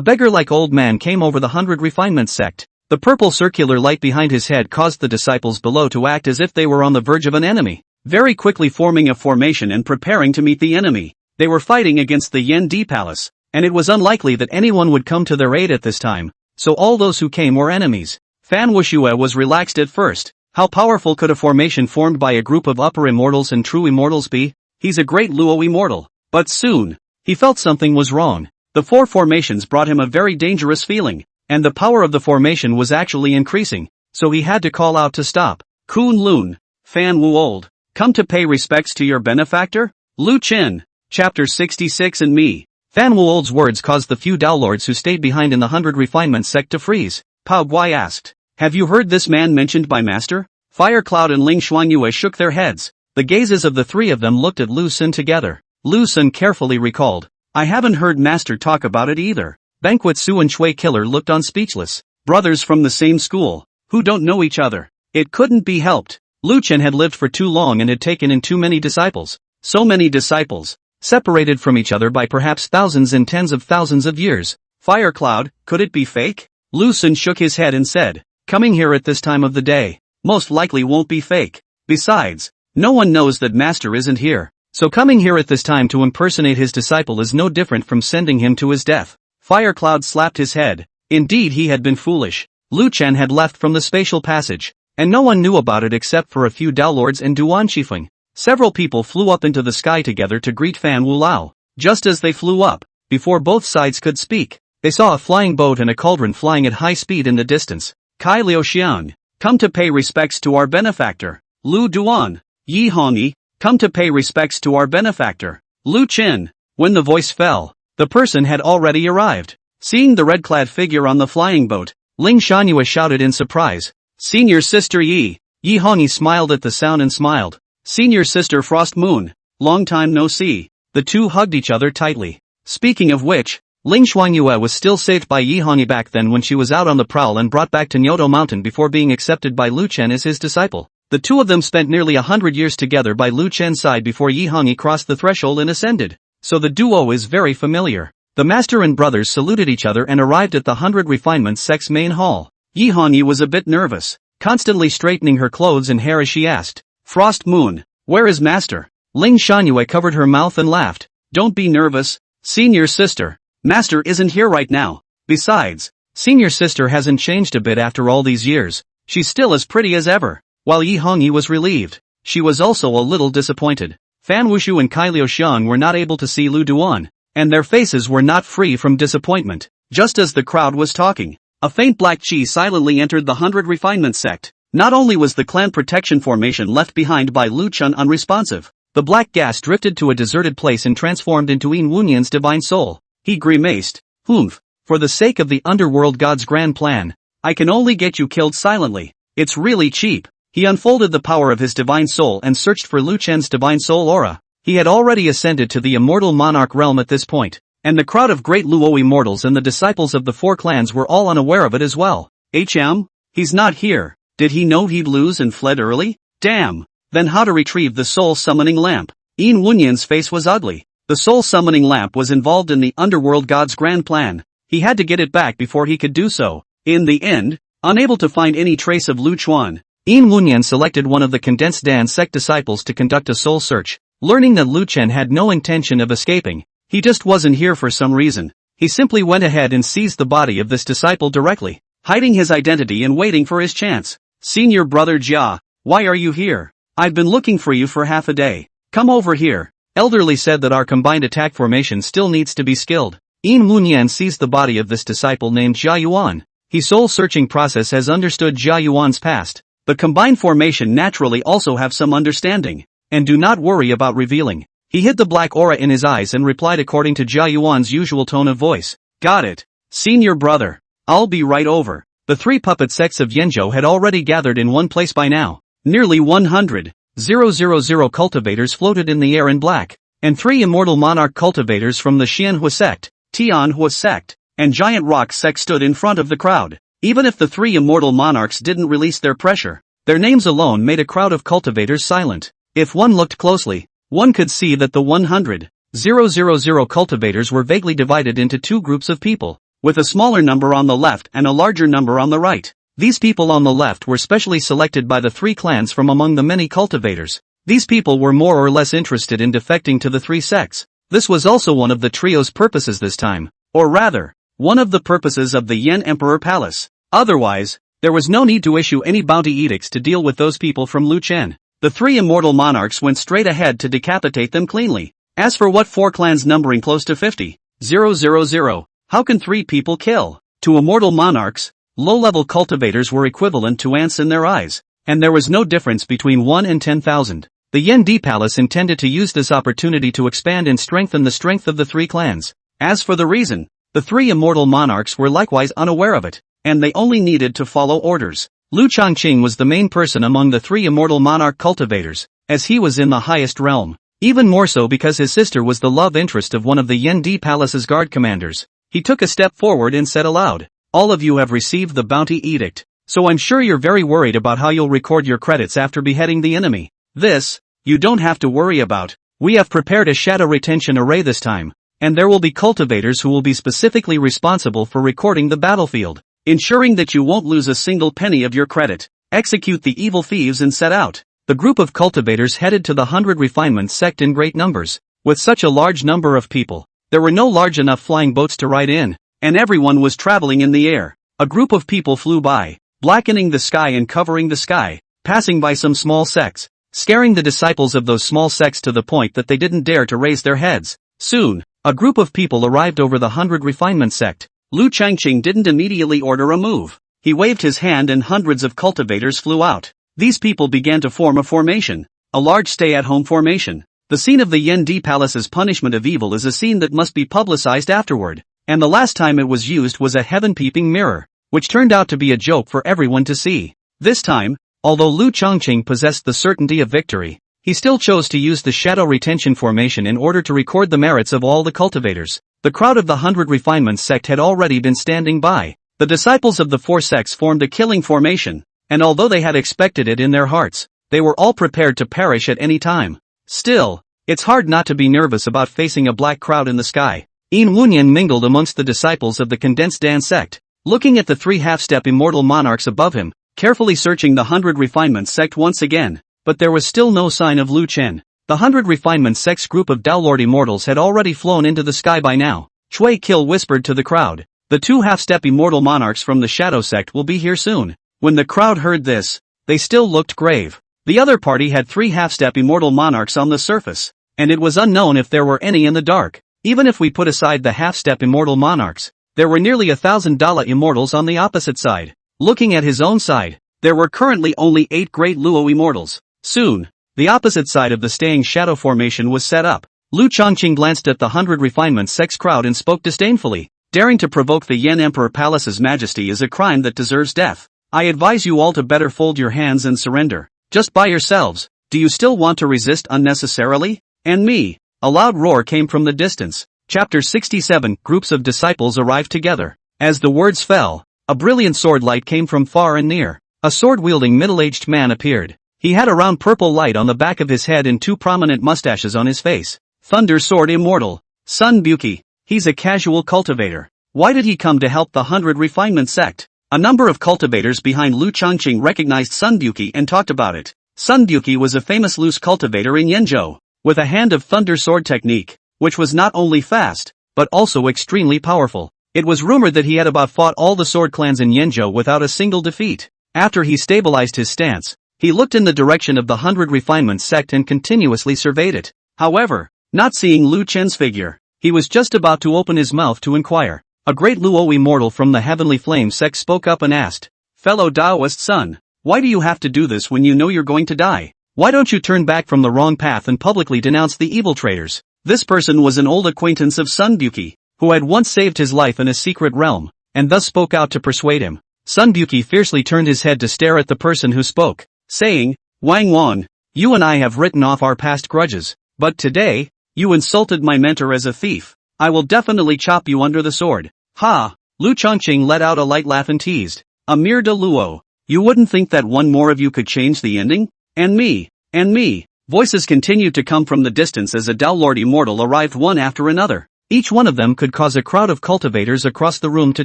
beggar-like old man came over the 100 Refinement sect. The purple circular light behind his head caused the disciples below to act as if they were on the verge of an enemy, very quickly forming a formation and preparing to meet the enemy. They were fighting against the Yen Di Palace, and it was unlikely that anyone would come to their aid at this time, so all those who came were enemies. Fan Wushue was relaxed at first. How powerful could a formation formed by a group of upper immortals and true immortals be? He's a great Luo immortal. But soon, he felt something was wrong. The 4 formations brought him a very dangerous feeling, and the power of the formation was actually increasing, so he had to call out to stop. Kunlun, Fan Wu Old, come to pay respects to your benefactor? Lu Chen, Chapter 66 and me. Fan Wu Old's words caused the few Dao Lords who stayed behind in the 100 Refinement sect to freeze. Pao Guai asked, Have you heard this man mentioned by Master? Fire Cloud and Ling Xuanyue shook their heads. The gazes of the 3 of them looked at Lu Sun together. Lu Sun carefully recalled, I haven't heard Master talk about it either. Banquet Su and Shui Killer looked on speechless. Brothers from the same school, who don't know each other. It couldn't be helped. Lu Chen had lived for too long and had taken in too many disciples. So many disciples, separated from each other by perhaps thousands and tens of thousands of years. Fire Cloud, could it be fake? Lu Sun shook his head and said, Coming here at this time of the day, most likely won't be fake. Besides, no one knows that Master isn't here. So coming here at this time to impersonate his disciple is no different from sending him to his death. Fire Cloud slapped his head. Indeed he had been foolish. Lu Chen had left from the spatial passage, and no one knew about it except for a few Dao Lords and Duan Qifeng. Several people flew up into the sky together to greet Fan Wu Lao. Just as they flew up, before both sides could speak, they saw a flying boat and a cauldron flying at high speed in the distance. Kai Liuxiang, come to pay respects to our benefactor. Lu Duan, Yi Hongyi, come to pay respects to our benefactor. Lu Chen. When the voice fell, the person had already arrived. Seeing the red-clad figure on the flying boat, Ling Xuanyue shouted in surprise. Senior Sister Yi. Yi Hongyi smiled at the sound and smiled. Senior Sister Frost Moon. Long time no see. The two hugged each other tightly. Speaking of which, Ling Xuangyue was still saved by Yi Hongyi back then when she was out on the prowl and brought back to Nyoto Mountain before being accepted by Lu Chen as his disciple. The two of them spent nearly 100 years together by Lu Chen's side before Yi Hongyi crossed the threshold and ascended. So the duo is very familiar. The master and brothers saluted each other and arrived at the 100 Refinement Sect's main hall. Yi Hongyi was a bit nervous, constantly straightening her clothes and hair as she asked, "Frost Moon, where is Master?" Ling Xuangyue covered her mouth and laughed. "Don't be nervous, senior sister. Master isn't here right now. Besides, senior sister hasn't changed a bit after all these years. She's still as pretty as ever." While Yi Hongyi was relieved, she was also a little disappointed. Fan Wushu and Kai Liuxiang were not able to see Lu Duan, and their faces were not free from disappointment. Just as the crowd was talking, a faint black chi silently entered the 100 Refinement Sect. Not only was the clan protection formation left behind by Lu Chun unresponsive, the black gas drifted to a deserted place and transformed into Yin Wunyan's divine soul. He grimaced, "Humph, for the sake of the underworld god's grand plan, I can only get you killed silently. It's really cheap." He unfolded the power of his divine soul and searched for Lu Chen's divine soul aura. He had already ascended to the immortal monarch realm at this point, and the crowd of great Luo immortals and the disciples of the four clans were all unaware of it as well. He's not here. Did he know he'd lose and fled early? Damn! Then how to retrieve the soul summoning lamp? Yin Wunyan's face was ugly. The soul summoning lamp was involved in the underworld god's grand plan. He had to get it back before he could do so. In the end, unable to find any trace of Lu Chuan, Yin Wunyan selected one of the condensed Dan sect disciples to conduct a soul search. Learning that Lu Chen had no intention of escaping, he just wasn't here for some reason. He simply went ahead and seized the body of this disciple directly, hiding his identity and waiting for his chance. "Senior brother Jia, why are you here? I've been looking for you for half a day. Come over here." Elderly said that our combined attack formation still needs to be skilled. Yin Wunyan seized the body of this disciple named Jia Yuan. His soul-searching process has understood Jia Yuan's past. The combined formation naturally also have some understanding, and do not worry about revealing. He hid the black aura in his eyes and replied according to Jia Yuan's usual tone of voice. "Got it. Senior brother. I'll be right over." The three puppet sects of Yenzhou had already gathered in one place by now. Nearly 100,000 cultivators floated in the air in black, and three immortal monarch cultivators from the Xianhua sect, Tianhua sect, and Giant Rock sect stood in front of the crowd. Even if the three immortal monarchs didn't release their pressure, their names alone made a crowd of cultivators silent. If one looked closely, one could see that the 100,000 cultivators were vaguely divided into two groups of people, with a smaller number on the left and a larger number on the right. These people on the left were specially selected by the three clans from among the many cultivators. These people were more or less interested in defecting to the three sects. This was also one of the trio's purposes this time, or rather, one of the purposes of the Yen Emperor Palace. Otherwise, there was no need to issue any bounty edicts to deal with those people from Lu Chen. The three immortal monarchs went straight ahead to decapitate them cleanly. As for what four clans numbering close to 50,000, how can three people kill? To immortal monarchs, low-level cultivators were equivalent to ants in their eyes, and there was no difference between 1 and 10,000. The Yen D Palace intended to use this opportunity to expand and strengthen the strength of the three clans. As for the reason, the three immortal monarchs were likewise unaware of it, and they only needed to follow orders. Lu Changqing was the main person among the three immortal monarch cultivators, as he was in the highest realm. Even more so because his sister was the love interest of one of the Yen D Palace's guard commanders. He took a step forward and said aloud, "All of you have received the bounty edict, so I'm sure you're very worried about how you'll record your credits after beheading the enemy. This, you don't have to worry about. We have prepared a shadow retention array this time, and there will be cultivators who will be specifically responsible for recording the battlefield, ensuring that you won't lose a single penny of your credit. Execute the evil thieves and set out." The group of cultivators headed to the 100 Refinement sect in great numbers. With such a large number of people, there were no large enough flying boats to ride in, and everyone was traveling in the air. A group of people flew by, blackening the sky and covering the sky, passing by some small sects, scaring the disciples of those small sects to the point that they didn't dare to raise their heads. Soon, a group of people arrived over the 100 Refinement sect. Lu Changqing didn't immediately order a move. He waved his hand and hundreds of cultivators flew out. These people began to form a formation, a large stay-at-home formation. The scene of the Yen D Palace's punishment of evil is a scene that must be publicized afterward, and the last time it was used was a heaven-peeping mirror, which turned out to be a joke for everyone to see. This time, although Lu Changqing possessed the certainty of victory, he still chose to use the shadow retention formation in order to record the merits of all the cultivators. The crowd of the 100 Refinements sect had already been standing by. The disciples of the four sects formed a killing formation, and although they had expected it in their hearts, they were all prepared to perish at any time. Still, it's hard not to be nervous about facing a black crowd in the sky. In Wunyan mingled amongst the disciples of the Condensed Dan sect, looking at the three half-step immortal monarchs above him, carefully searching the 100 Refinements sect once again, but there was still no sign of Lu Chen. The 100 Refinements sect's group of Downlord immortals had already flown into the sky by now. Chui Kill whispered to the crowd, "The two half-step immortal monarchs from the Shadow sect will be here soon." When the crowd heard this, they still looked grave. The other party had three half-step immortal monarchs on the surface, and it was unknown if there were any in the dark. Even if we put aside the half-step immortal monarchs, there were nearly 1,000 Dala immortals on the opposite side. Looking at his own side, there were currently only 8 great Luo immortals. Soon, the opposite side of the staying shadow formation was set up. Lu Chongqing glanced at the 100 Refinements sect's crowd and spoke disdainfully, "Daring to provoke the Yan Emperor Palace's majesty is a crime that deserves death. I advise you all to better fold your hands and surrender. Just by yourselves, do you still want to resist unnecessarily? And me?" A loud roar came from the distance. Chapter 67. Groups of disciples arrived together. As the words fell, a brilliant sword light came from far and near. A sword-wielding middle-aged man appeared. He had a round purple light on the back of his head and 2 prominent mustaches on his face. Thunder Sword Immortal. Sun Buki. He's a casual cultivator. Why did he come to help the 100 Refinement sect? A number of cultivators behind Lu Chongqing recognized Sun Buki and talked about it. Sun Buki was a famous loose cultivator in Yenzhou, with a hand of thunder sword technique, which was not only fast, but also extremely powerful. It was rumored that he had about fought all the sword clans in Yenzhou without a single defeat. After he stabilized his stance, he looked in the direction of the 100 Refinement sect and continuously surveyed it. However, not seeing Lu Chen's figure, he was just about to open his mouth to inquire. A great Luo immortal from the Heavenly Flame sect spoke up and asked, "Fellow Taoist son, why do you have to do this when you know you're going to die? Why don't you turn back from the wrong path and publicly denounce the evil traitors?" This person was an old acquaintance of Sun Buki, who had once saved his life in a secret realm, and thus spoke out to persuade him. Sun Buki fiercely turned his head to stare at the person who spoke, saying, "Wang Wan, you and I have written off our past grudges, but today, you insulted my mentor as a thief. I will definitely chop you under the sword." Ha! Lu Chongqing let out a light laugh and teased, "A mere de Luo. You wouldn't think that one more of you could change the ending? And me, and me." Voices continued to come from the distance as a Downlord immortal arrived one after another. Each one of them could cause a crowd of cultivators across the room to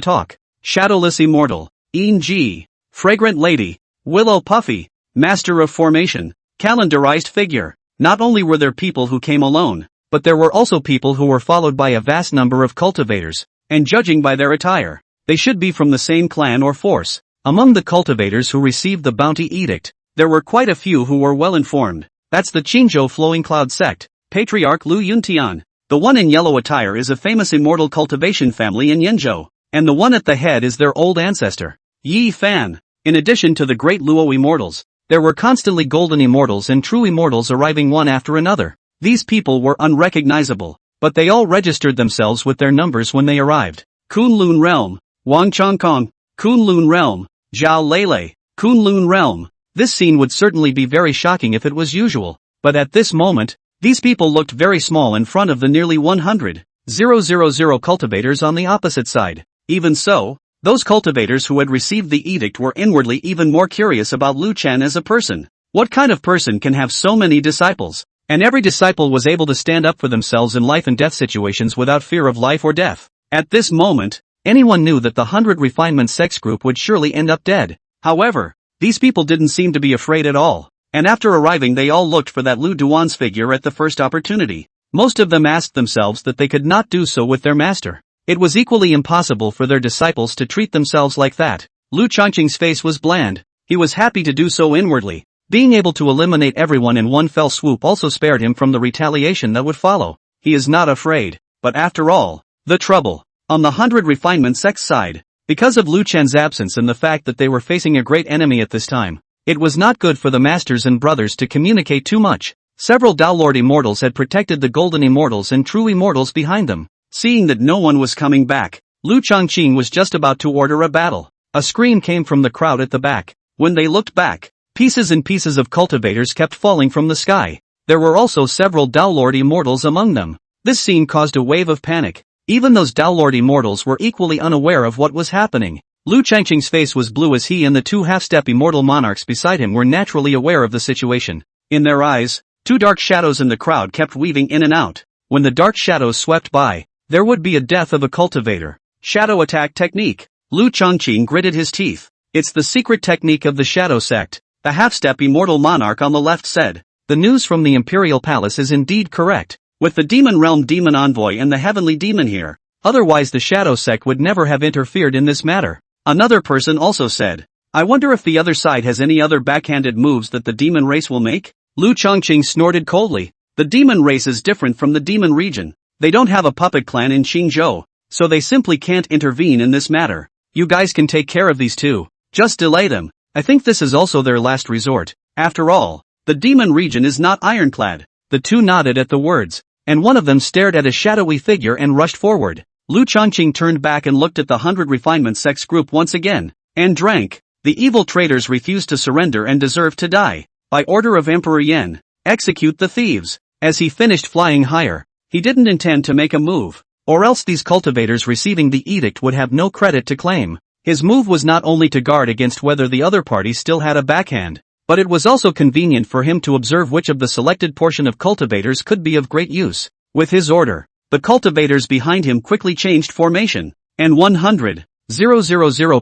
talk. Shadowless Immortal, Yin Ji, Fragrant Lady, Willow Puffy, Master of Formation, Calendarized Figure. Not only were there people who came alone, but there were also people who were followed by a vast number of cultivators, and judging by their attire, they should be from the same clan or force. Among the cultivators who received the bounty edict, there were quite a few who were well informed. That's the Qingzhou Flowing Cloud sect, Patriarch Lu Yuntian. The one in yellow attire is a famous immortal cultivation family in Yenzhou, and the one at the head is their old ancestor, Yi Fan. In addition to the great Luo immortals, there were constantly golden immortals and true immortals arriving one after another. These people were unrecognizable, but they all registered themselves with their numbers when they arrived. Kunlun Realm, Wang Chongkong, Kunlun Realm, Zhao Lele, Kunlun Realm. This scene would certainly be very shocking if it was usual, but at this moment, these people looked very small in front of the nearly 100,000 cultivators on the opposite side. Even so, those cultivators who had received the edict were inwardly even more curious about Lu Chen as a person. What kind of person can have so many disciples? And every disciple was able to stand up for themselves in life and death situations without fear of life or death. At this moment, anyone knew that the 100 Refinement sex group would surely end up dead. However, these people didn't seem to be afraid at all, and after arriving they all looked for that Lu Duan's figure at the first opportunity. Most of them asked themselves that they could not do so with their master. It was equally impossible for their disciples to treat themselves like that. Lu Chongqing's face was bland. He was happy to do so inwardly. Being able to eliminate everyone in one fell swoop also spared him from the retaliation that would follow. He is not afraid, but after all, the trouble. On the 100 Refinement sex side, because of Lu Chen's absence and the fact that they were facing a great enemy at this time, it was not good for the masters and brothers to communicate too much. Several Downlord immortals had protected the golden immortals and true immortals behind them. Seeing that no one was coming back, Lu Chongqing was just about to order a battle. A scream came from the crowd at the back. When they looked back, pieces and pieces of cultivators kept falling from the sky. There were also several Downlord immortals among them. This scene caused a wave of panic. Even those downlord immortals were equally unaware of what was happening. Lu Changqing's face was blue as he and the two half-step immortal monarchs beside him were naturally aware of the situation. In their eyes, two dark shadows in the crowd kept weaving in and out. When the dark shadows swept by, there would be a death of a cultivator. Shadow attack technique. Lu Changqing gritted his teeth. It's the secret technique of the Shadow Sect, the half-step immortal monarch on the left said. The news from the Imperial Palace is indeed correct. With the Demon Realm Demon Envoy and the Heavenly Demon here, otherwise the Shadow Sect would never have interfered in this matter. Another person also said, I wonder if the other side has any other backhanded moves that the demon race will make? Lu Changqing snorted coldly. The demon race is different from the demon region. They don't have a puppet clan in Qingzhou, so they simply can't intervene in this matter. You guys can take care of these two. Just delay them. I think this is also their last resort. After all, the demon region is not ironclad. The two nodded at the words, and one of them stared at a shadowy figure and rushed forward. Lu Changqing turned back and looked at the 100 Refinement Sects group once again, and drank. The evil traitors refused to surrender and deserve to die. By order of Emperor Yan, execute the thieves. As he finished flying higher, he didn't intend to make a move, or else these cultivators receiving the edict would have no credit to claim. His move was not only to guard against whether the other party still had a backhand, but it was also convenient for him to observe which of the selected portion of cultivators could be of great use. With his order, the cultivators behind him quickly changed formation, and 100,000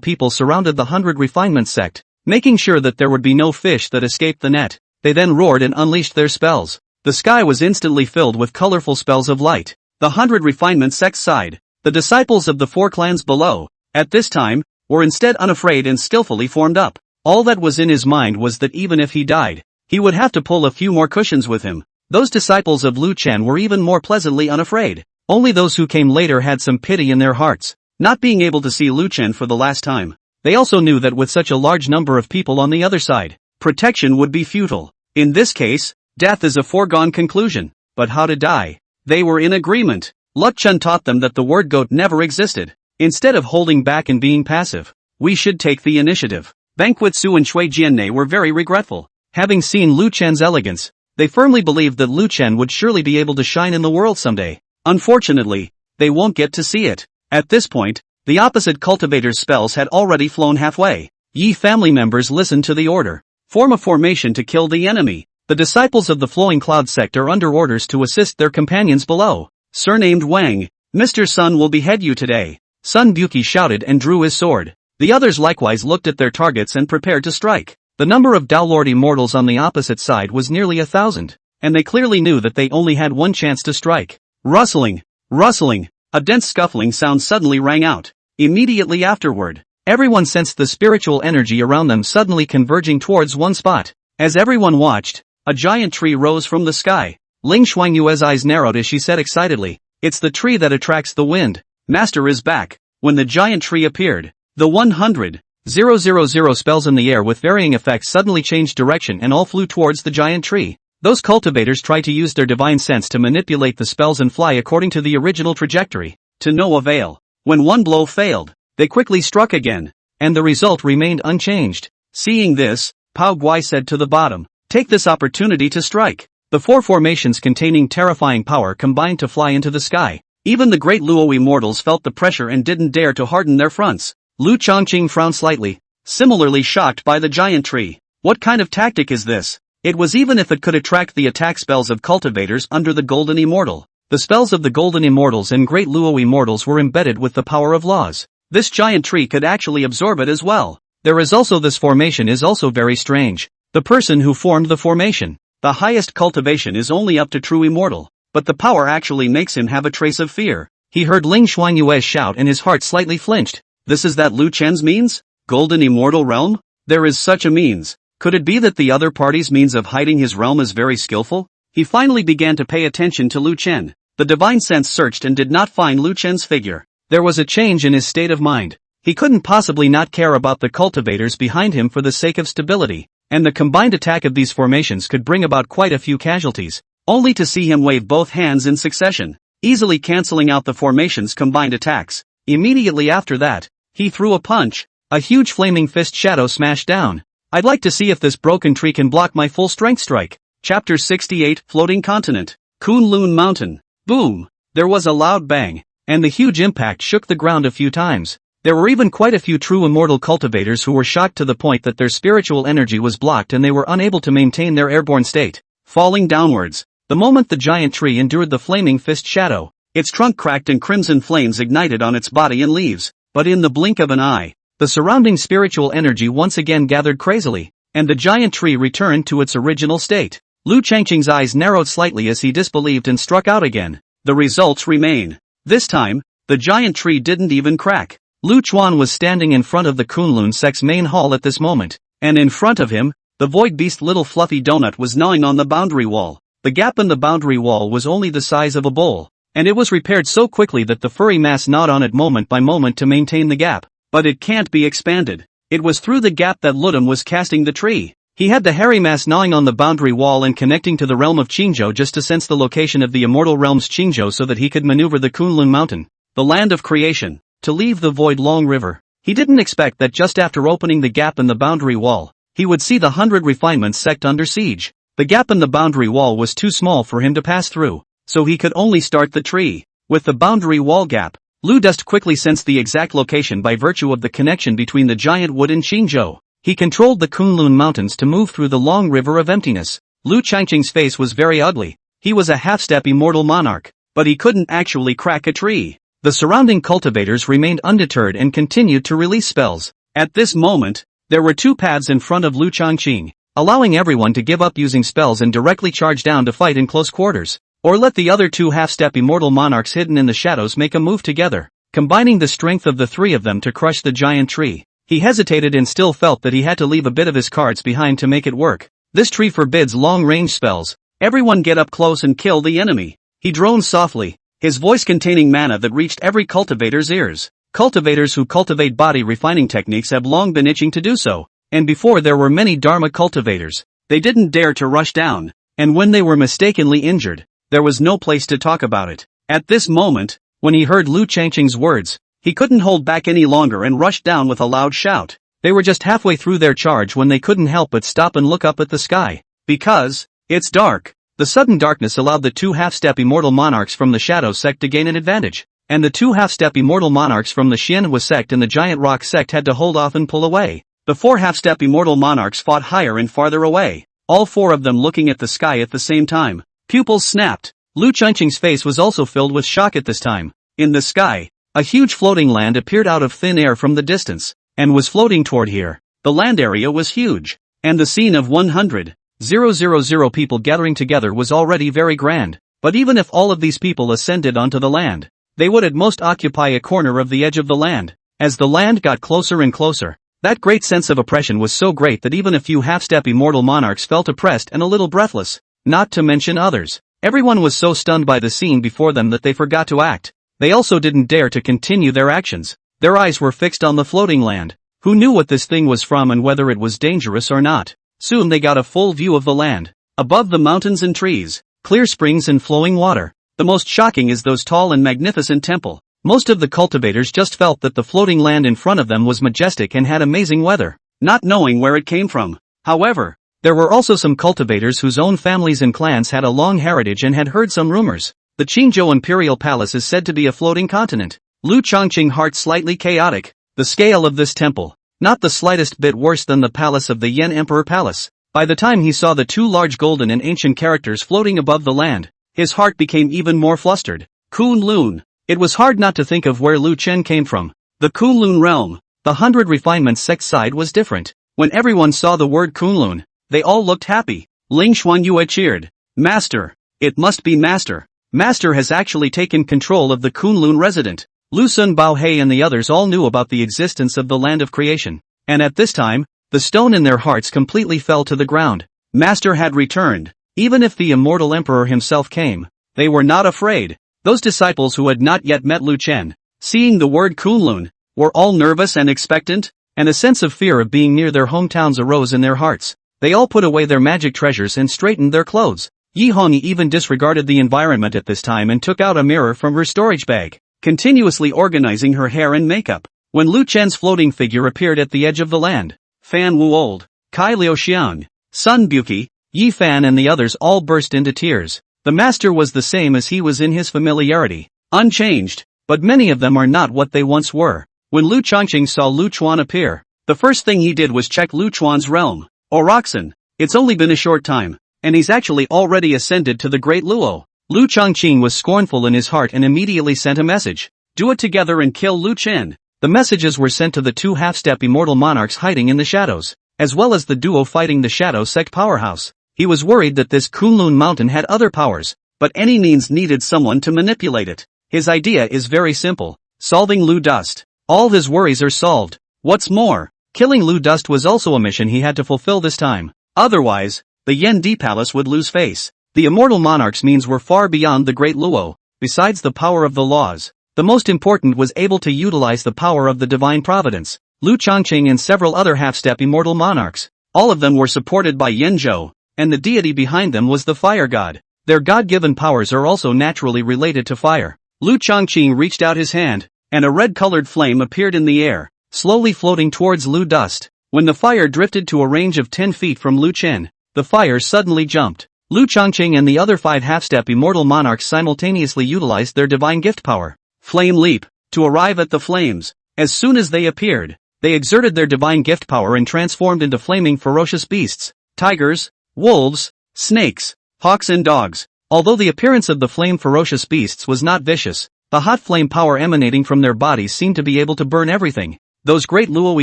people surrounded the 100 Refinement Sect, making sure that there would be no fish that escaped the net. They then roared and unleashed their spells. The sky was instantly filled with colorful spells of light. The 100 Refinement Sects side, the disciples of the four clans below, at this time, were instead unafraid and skillfully formed up. All that was in his mind was that even if he died, he would have to pull a few more cushions with him. Those disciples of Lu Chen were even more pleasantly unafraid. Only those who came later had some pity in their hearts, not being able to see Lu Chen for the last time. They also knew that with such a large number of people on the other side, protection would be futile. In this case, death is a foregone conclusion. But how to die? They were in agreement. Lu Chen taught them that the word goat never existed. Instead of holding back and being passive, we should take the initiative. Banquet Su and Shui Jianmei were very regretful. Having seen Lu Chen's elegance, they firmly believed that Lu Chen would surely be able to shine in the world someday. Unfortunately, they won't get to see it. At this point, the opposite cultivator's spells had already flown halfway. Yi family members listened to the order. Form a formation to kill the enemy. The disciples of the Flowing Cloud sect are under orders to assist their companions below. Surnamed Wang, Mr. Sun will behead you today. Sun Buki shouted and drew his sword. The others likewise looked at their targets and prepared to strike. The number of Downlord immortals on the opposite side was nearly 1,000, and they clearly knew that they only had one chance to strike. Rustling, rustling, a dense scuffling sound suddenly rang out. Immediately afterward, everyone sensed the spiritual energy around them suddenly converging towards one spot. As everyone watched, a giant tree rose from the sky. Ling Xuanyue's eyes narrowed as she said excitedly, "It's the tree that attracts the wind. Master is back." When the giant tree appeared, the 100,000 spells in the air with varying effects suddenly changed direction and all flew towards the giant tree. Those cultivators tried to use their divine sense to manipulate the spells and fly according to the original trajectory, to no avail. When one blow failed, they quickly struck again, and the result remained unchanged. Seeing this, Pao Guai said to the bottom, "Take this opportunity to strike." The four formations containing terrifying power combined to fly into the sky. Even the great Luo immortals felt the pressure and didn't dare to harden their fronts. Lu Changqing frowned slightly, similarly shocked by the giant tree. What kind of tactic is this? It was even if it could attract the attack spells of cultivators under the Golden Immortal. The spells of the Golden Immortals and Great Luo Immortals were embedded with the power of laws. This giant tree could actually absorb it as well. There is also this formation is also very strange. The person who formed the formation, the highest cultivation is only up to True Immortal, but the power actually makes him have a trace of fear. He heard Ling Xuanyue shout and his heart slightly flinched. This is that Lu Chen's means? Golden Immortal Realm? There is such a means. Could it be that the other party's means of hiding his realm is very skillful? He finally began to pay attention to Lu Chen. The divine sense searched and did not find Lu Chen's figure. There was a change in his state of mind. He couldn't possibly not care about the cultivators behind him for the sake of stability, and the combined attack of these formations could bring about quite a few casualties, only to see him wave both hands in succession, easily cancelling out the formation's combined attacks. Immediately after that, he threw a punch. A huge flaming fist shadow smashed down. I'd like to see if this broken tree can block my full strength strike. Chapter 68, Floating Continent. Kunlun Mountain. Boom! There was a loud bang, and the huge impact shook the ground a few times. There were even quite a few true immortal cultivators who were shocked to the point that their spiritual energy was blocked and they were unable to maintain their airborne state, falling downwards. The moment the giant tree endured the flaming fist shadow, its trunk cracked and crimson flames ignited on its body and leaves, but in the blink of an eye, the surrounding spiritual energy once again gathered crazily, and the giant tree returned to its original state. Lu Changqing's eyes narrowed slightly as he disbelieved and struck out again. The results remain. This time, the giant tree didn't even crack. Lu Chuan was standing in front of the Kunlun sect's main hall at this moment, and in front of him, the void beast little fluffy donut was gnawing on the boundary wall. The gap in the boundary wall was only the size of a bowl, and it was repaired so quickly that the furry mass gnawed on it moment by moment to maintain the gap. But it can't be expanded. It was through the gap that Ludum was casting the tree. He had the hairy mass gnawing on the boundary wall and connecting to the realm of Qingzhou just to sense the location of the immortal realm's Qingzhou so that he could maneuver the Kunlun mountain, the land of creation, to leave the void long river. He didn't expect that just after opening the gap in the boundary wall, he would see the 100 refinements sect under siege. The gap in the boundary wall was too small for him to pass through, so he could only start the tree. With the boundary wall gap, Lu Dust quickly sensed the exact location by virtue of the connection between the giant wood and Qingzhou. He controlled the Kunlun mountains to move through the long river of emptiness. Lu Changqing's face was very ugly. He was a half-step immortal monarch, but he couldn't actually crack a tree. The surrounding cultivators remained undeterred and continued to release spells. At this moment, there were two paths in front of Lu Changqing, allowing everyone to give up using spells and directly charge down to fight in close quarters, or let the other two half-step immortal monarchs hidden in the shadows make a move together, combining the strength of the three of them to crush the giant tree. He hesitated and still felt that he had to leave a bit of his cards behind to make it work. This tree forbids long-range spells. Everyone get up close and kill the enemy. He droned softly, his voice containing mana that reached every cultivator's ears. Cultivators who cultivate body refining techniques have long been itching to do so, and before there were many Dharma cultivators, they didn't dare to rush down, and when they were mistakenly injured, there was no place to talk about it. At this moment, when he heard Lu Changqing's words, he couldn't hold back any longer and rushed down with a loud shout. They were just halfway through their charge when they couldn't help but stop and look up at the sky. Because it's dark. The sudden darkness allowed the two half-step immortal monarchs from the Shadow sect to gain an advantage, and the two half-step immortal monarchs from the Xianhua sect and the Giant Rock sect had to hold off and pull away. The four half-step immortal monarchs fought higher and farther away, all four of them looking at the sky at the same time. Pupils snapped. Lu Changqing's face was also filled with shock at this time. In the sky, a huge floating land appeared out of thin air from the distance, and was floating toward here. The land area was huge, and the scene of 100,000 people gathering together was already very grand, but even if all of these people ascended onto the land, they would at most occupy a corner of the edge of the land. As the land got closer and closer, that great sense of oppression was so great that even a few half-step immortal monarchs felt oppressed and a little breathless, not to mention others. Everyone was so stunned by the scene before them that they forgot to act. They also didn't dare to continue their actions. Their eyes were fixed on the floating land. Who knew what this thing was from and whether it was dangerous or not? Soon they got a full view of the land. Above the mountains and trees, clear springs and flowing water. The most shocking is those tall and magnificent temple. Most of the cultivators just felt that the floating land in front of them was majestic and had amazing weather, not knowing where it came from. However, there were also some cultivators whose own families and clans had a long heritage and had heard some rumors. The Qingzhou Imperial Palace is said to be a floating continent. Lu Changqing heart slightly chaotic. The scale of this temple, not the slightest bit worse than the palace of the Yen Emperor Palace. By the time he saw the two large golden and ancient characters floating above the land, his heart became even more flustered. Kunlun. It was hard not to think of where Lu Chen came from. The Kunlun realm. The 100 refinements sect side was different. When everyone saw the word Kunlun, they all looked happy. Ling Xuanyue cheered. Master. It must be Master. Master has actually taken control of the Kunlun resident. Lu Sun Baohei and the others all knew about the existence of the land of creation, and at this time, the stone in their hearts completely fell to the ground. Master had returned. Even if the immortal emperor himself came, they were not afraid. Those disciples who had not yet met Lu Chen, seeing the word Kunlun, were all nervous and expectant, and a sense of fear of being near their hometowns arose in their hearts. They all put away their magic treasures and straightened their clothes. Yi Hongyi even disregarded the environment at this time and took out a mirror from her storage bag, continuously organizing her hair and makeup. When Lu Chen's floating figure appeared at the edge of the land, Fan Wuold, Kai Liuxiang, Sun Buqi, Yi Fan and the others all burst into tears. The master was the same as he was in his familiarity, unchanged. but many of them are not what they once were. When Lu Changqing saw Lu Chuan appear, the first thing he did was check Lu Chuan's realm. Oroxen, it's only been a short time, and he's actually already ascended to the Great Luo. Lu Changqing was scornful in his heart and immediately sent a message. Do it together and kill Lu Chen. The messages were sent to the two half-step immortal monarchs hiding in the shadows, as well as the duo fighting the Shadow Sect powerhouse. He was worried that this Kunlun mountain had other powers, but any means needed someone to manipulate it. His idea is very simple, solving Lu Dust. All his worries are solved. What's more, killing Lu Dust was also a mission he had to fulfill this time. Otherwise, the Yen Di Palace would lose face. The immortal monarch's means were far beyond the Great Luo. Besides the power of the laws, the most important was able to utilize the power of the divine providence. Lu Changqing and several other half-step immortal monarchs, all of them were supported by Yen Zhou, and the deity behind them was the fire god. Their god-given powers are also naturally related to fire. Lu Changqing reached out his hand, and a red-colored flame appeared in the air, slowly floating towards Lu Dust. When the fire drifted to a range of 10 feet from Lu Chen, the fire suddenly jumped. Lu Changqing and the other 5 half-step immortal monarchs simultaneously utilized their divine gift power, Flame Leap, to arrive at the flames. As soon as they appeared, they exerted their divine gift power and transformed into flaming ferocious beasts, tigers, wolves, snakes, hawks and dogs. Although the appearance of the flame ferocious beasts was not vicious, the hot flame power emanating from their bodies seemed to be able to burn everything. Those great Luo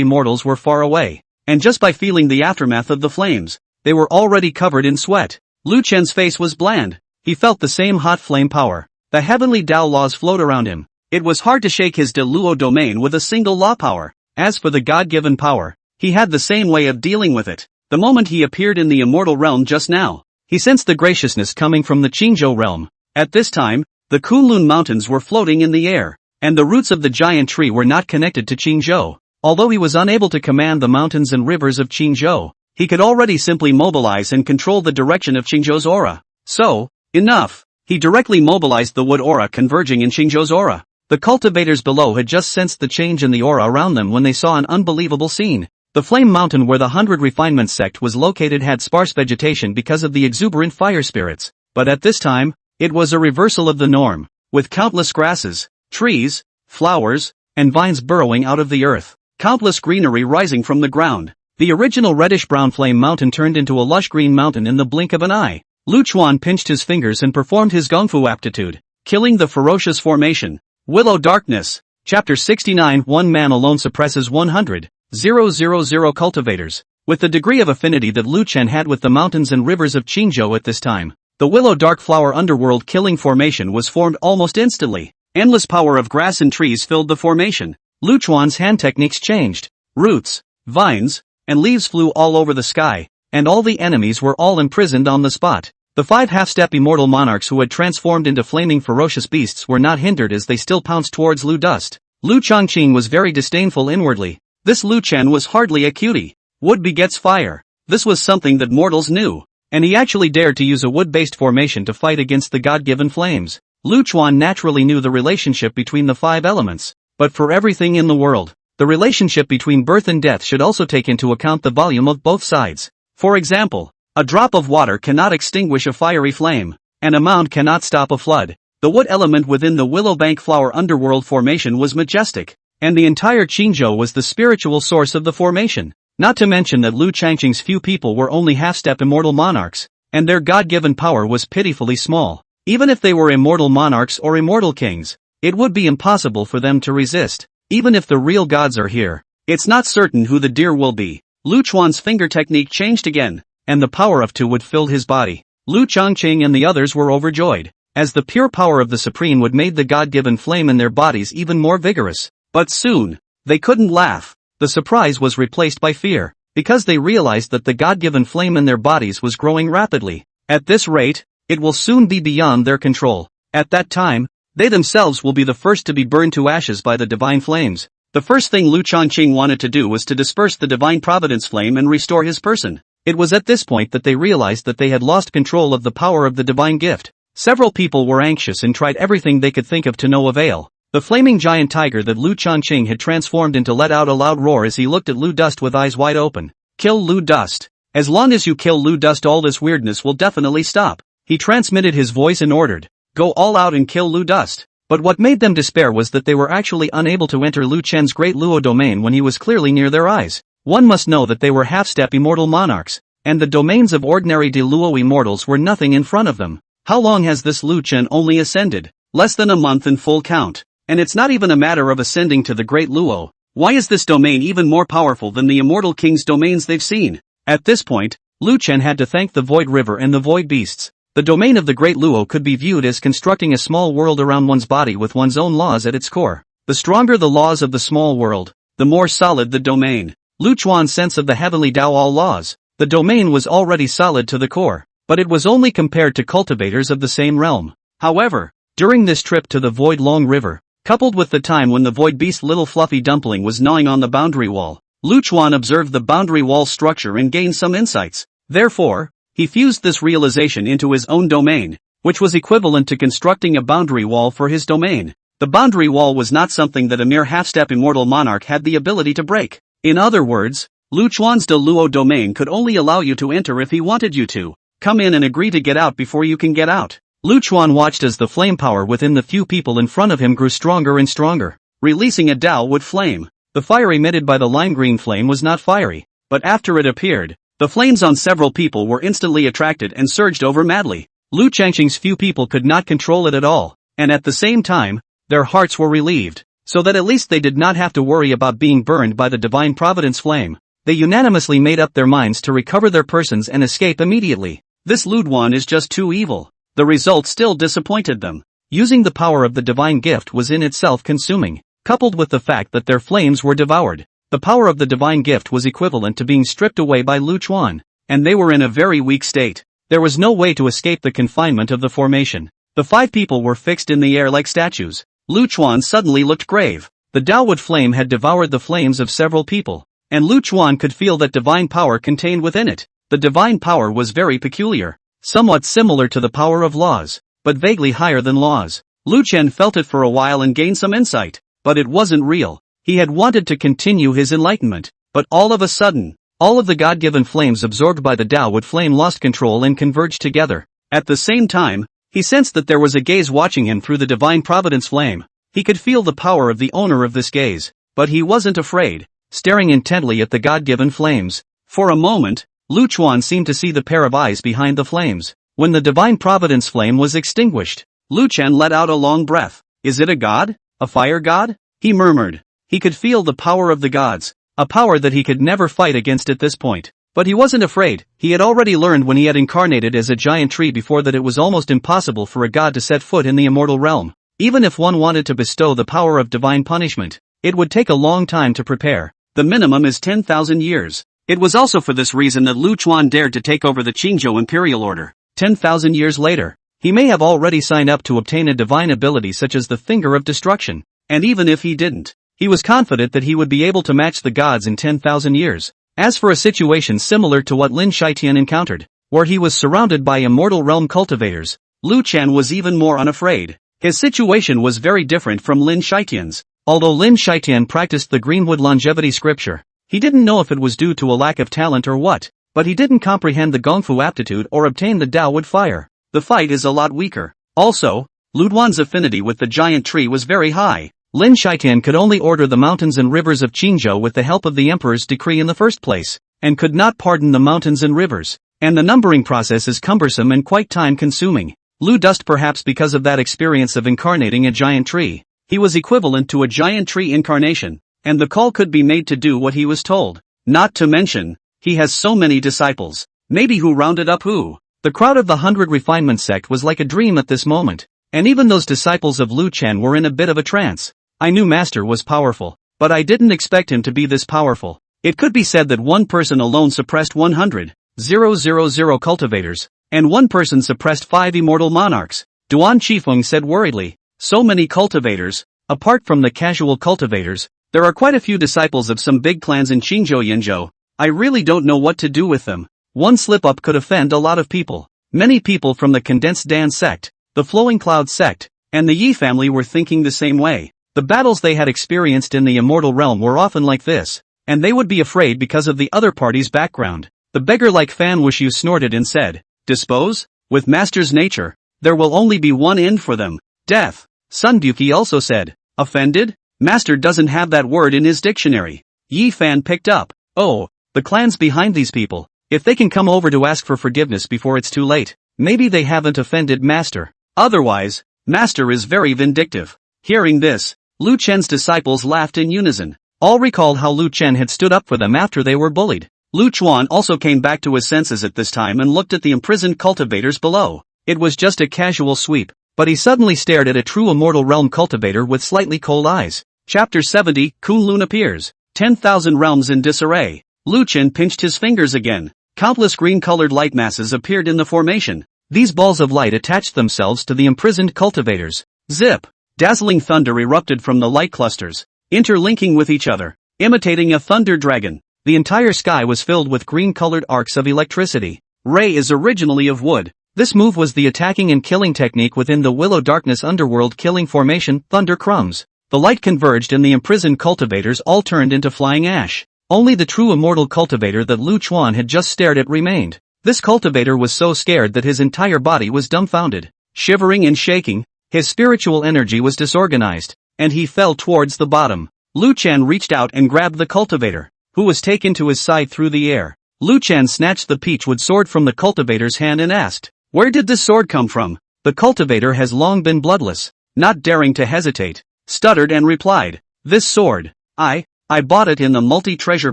immortals were far away, and just by feeling the aftermath of the flames, they were already covered in sweat. Lu Chen's face was bland. He felt the same hot flame power. The heavenly Tao laws flowed around him. It was hard to shake his De Luo domain with a single law power. As for the God-given power, he had the same way of dealing with it. The moment he appeared in the immortal realm just now, he sensed the graciousness coming from the Qingzhou realm. At this time, the Kunlun mountains were floating in the air, and the roots of the giant tree were not connected to Qingzhou. Although he was unable to command the mountains and rivers of Qingzhou, he could already simply mobilize and control the direction of Qingzhou's aura. So, enough. He directly mobilized the wood aura converging in Qingzhou's aura. The cultivators below had just sensed the change in the aura around them when they saw an unbelievable scene. The flame mountain where the 100 Refinement sect was located had sparse vegetation because of the exuberant fire spirits. But at this time, it was a reversal of the norm, with countless grasses, trees, flowers, and vines burrowing out of the earth. Countless greenery rising from the ground. The original reddish-brown flame mountain turned into a lush green mountain in the blink of an eye. Lu Chuan pinched his fingers and performed his Gongfu aptitude, killing the ferocious formation. Willow Darkness. Chapter 69. One man alone suppresses 100,000 cultivators. With the degree of affinity that Lu Chen had with the mountains and rivers of Qingzhou at this time, the Willow Dark Flower Underworld killing formation was formed almost instantly. Endless power of grass and trees filled the formation. Lu Chuan's hand techniques changed. Roots, vines, and leaves flew all over the sky, and all the enemies were all imprisoned on the spot. The 5 half-step immortal monarchs who had transformed into flaming ferocious beasts were not hindered as they still pounced towards Lu Dust. Lu Changqing was very disdainful inwardly. This Lu Chen was hardly a cutie. Wood begets fire. This was something that mortals knew, and he actually dared to use a wood-based formation to fight against the god-given flames. Lu Chuan naturally knew the relationship between the 5 elements, but for everything in the world, the relationship between birth and death should also take into account the volume of both sides. For example, a drop of water cannot extinguish a fiery flame, and a mound cannot stop a flood. The wood element within the Willowbank Flower Underworld formation was majestic, and the entire Qingzhou was the spiritual source of the formation. Not to mention that Lu Changqing's few people were only half-step immortal monarchs, and their god-given power was pitifully small. Even if they were immortal monarchs or immortal kings, it would be impossible for them to resist. Even if the real gods are here, it's not certain who the deer will be. Lu Chuan's finger technique changed again, and the power of 2 would fill his body. Lu Changqing and the others were overjoyed, as the pure power of the Supreme would made the god-given flame in their bodies even more vigorous. But soon, they couldn't laugh. The surprise was replaced by fear, because they realized that the god-given flame in their bodies was growing rapidly. At this rate, it will soon be beyond their control. At that time, they themselves will be the first to be burned to ashes by the divine flames. The first thing Lu Changqing wanted to do was to disperse the divine providence flame and restore his person. It was at this point that they realized that they had lost control of the power of the divine gift. Several people were anxious and tried everything they could think of to no avail. The flaming giant tiger that Lu Changqing had transformed into let out a loud roar as he looked at Lu Dust with eyes wide open. Kill Lu Dust. As long as you kill Lu Dust, all this weirdness will definitely stop. He transmitted his voice and ordered, go all out and kill Lu Dust. But what made them despair was that they were actually unable to enter Lu Chen's great Luo domain when he was clearly near their eyes. One must know that they were half-step immortal monarchs, and the domains of ordinary de Luo immortals were nothing in front of them. How long has this Lu Chen only ascended? Less than a month in full count. And it's not even a matter of ascending to the great Luo. Why is this domain even more powerful than the immortal king's domains they've seen? At this point, Lu Chen had to thank the Void River and the Void Beasts. The domain of the Great Luo could be viewed as constructing a small world around one's body with one's own laws at its core. The stronger the laws of the small world, the more solid the domain. Lu Chuan's sense of the heavenly Tao all laws. The domain was already solid to the core, but it was only compared to cultivators of the same realm. However, during this trip to the Void Long River, coupled with the time when the Void Beast little fluffy dumpling was gnawing on the boundary wall, Lu Chuan observed the boundary wall structure and gained some insights. Therefore, he fused this realization into his own domain, which was equivalent to constructing a boundary wall for his domain. The boundary wall was not something that a mere half-step immortal monarch had the ability to break. In other words, Lu Chuan's de Luo domain could only allow you to enter if he wanted you to come in and agree to get out before you can get out. Lu Chuan watched as the flame power within the few people in front of him grew stronger and stronger, releasing a Dao wood flame. The fire emitted by the lime green flame was not fiery, but after it appeared, the flames on several people were instantly attracted and surged over madly. Lu Changqing's few people could not control it at all, and at the same time, their hearts were relieved, so that at least they did not have to worry about being burned by the divine providence flame. They unanimously made up their minds to recover their persons and escape immediately. This Luduan is just too evil. The result still disappointed them. Using the power of the divine gift was in itself consuming, coupled with the fact that their flames were devoured. The power of the divine gift was equivalent to being stripped away by Lu Chuan, and they were in a very weak state. There was no way to escape the confinement of the formation. The 5 people were fixed in the air like statues. Lu Chuan suddenly looked grave. The Daowood flame had devoured the flames of several people, and Lu Chuan could feel that divine power contained within it. The divine power was very peculiar, somewhat similar to the power of laws, but vaguely higher than laws. Lu Chen felt it for a while and gained some insight, but it wasn't real. He had wanted to continue his enlightenment, but all of a sudden, all of the God-given flames absorbed by the Daowood flame lost control and converged together. At the same time, he sensed that there was a gaze watching him through the divine providence flame. He could feel the power of the owner of this gaze, but he wasn't afraid, staring intently at the God-given flames. For a moment, Lu Chuan seemed to see the pair of eyes behind the flames. When the divine providence flame was extinguished, Lu Chen let out a long breath. Is it a god? A fire god? He murmured. He could feel the power of the gods, a power that he could never fight against at this point. But he wasn't afraid. He had already learned when he had incarnated as a giant tree before that it was almost impossible for a god to set foot in the immortal realm. Even if one wanted to bestow the power of divine punishment, it would take a long time to prepare. The minimum is 10,000 years. It was also for this reason that Lu Chuan dared to take over the Qingzhou Imperial Order. 10,000 years later, he may have already signed up to obtain a divine ability such as the Finger of Destruction. And even if he didn't, he was confident that he would be able to match the gods in 10,000 years. As for a situation similar to what Lin Shitian encountered, where he was surrounded by immortal realm cultivators, Lu Chen was even more unafraid. His situation was very different from Lin Shitian's. Although Lin Shitian practiced the Greenwood longevity scripture, he didn't know if it was due to a lack of talent or what, but he didn't comprehend the Gongfu aptitude or obtain the Daowood fire. The fight is a lot weaker. Also, Luduan's affinity with the giant tree was very high. Lin Shitian could only order the mountains and rivers of Qingzhou with the help of the emperor's decree in the first place, and could not pardon the mountains and rivers, and the numbering process is cumbersome and quite time-consuming. Lu Dust perhaps because of that experience of incarnating a giant tree. He was equivalent to a giant tree incarnation, and the call could be made to do what he was told. Not to mention, he has so many disciples. Maybe who rounded up who? The crowd of the 100 Refinement sect was like a dream at this moment, and even those disciples of Lu Chen were in a bit of a trance. I knew Master was powerful, but I didn't expect him to be this powerful. It could be said that one person alone suppressed 100,000 cultivators, and one person suppressed 5 immortal monarchs. Duan Qifeng said worriedly. So many cultivators. Apart from the casual cultivators, there are quite a few disciples of some big clans in Qingzhou Yinzhou. I really don't know what to do with them. One slip-up could offend a lot of people. Many people from the Condensed Dan sect, the Flowing Cloud sect, and the Yi family were thinking the same way. The battles they had experienced in the immortal realm were often like this, and they would be afraid because of the other party's background. The beggar-like Fan Wushu snorted and said, "Dispose? With Master's nature, there will only be one end for them, death." Sun Buki also said. Offended? Master doesn't have that word in his dictionary. Yi Fan picked up. Oh, the clans behind these people. If they can come over to ask for forgiveness before it's too late, maybe they haven't offended Master. Otherwise, Master is very vindictive. Hearing this, Lu Chen's disciples laughed in unison. All recalled how Lu Chen had stood up for them after they were bullied. Lu Chuan also came back to his senses at this time and looked at the imprisoned cultivators below. It was just a casual sweep, but he suddenly stared at a true immortal realm cultivator with slightly cold eyes. Chapter 70, Kunlun appears. 10,000 realms in disarray. Lu Chen pinched his fingers again. Countless green-colored light masses appeared in the formation. These balls of light attached themselves to the imprisoned cultivators. Zip! Dazzling thunder erupted from the light clusters, interlinking with each other, imitating a thunder dragon. The entire sky was filled with green-colored arcs of electricity. Ray is originally of wood. This move was the attacking and killing technique within the Willow Darkness Underworld killing formation, Thunder Crumbs. The light converged and the imprisoned cultivators all turned into flying ash. Only the true immortal cultivator that Lu Chuan had just stared at remained. This cultivator was so scared that his entire body was dumbfounded. Shivering and shaking, his spiritual energy was disorganized, and he fell towards the bottom. Lu Chen reached out and grabbed the cultivator, who was taken to his side through the air. Lu Chen snatched the peachwood sword from the cultivator's hand and asked, "Where did this sword come from?" The cultivator has long been bloodless. Not daring to hesitate, stuttered and replied, "This sword, I bought it in the multi-treasure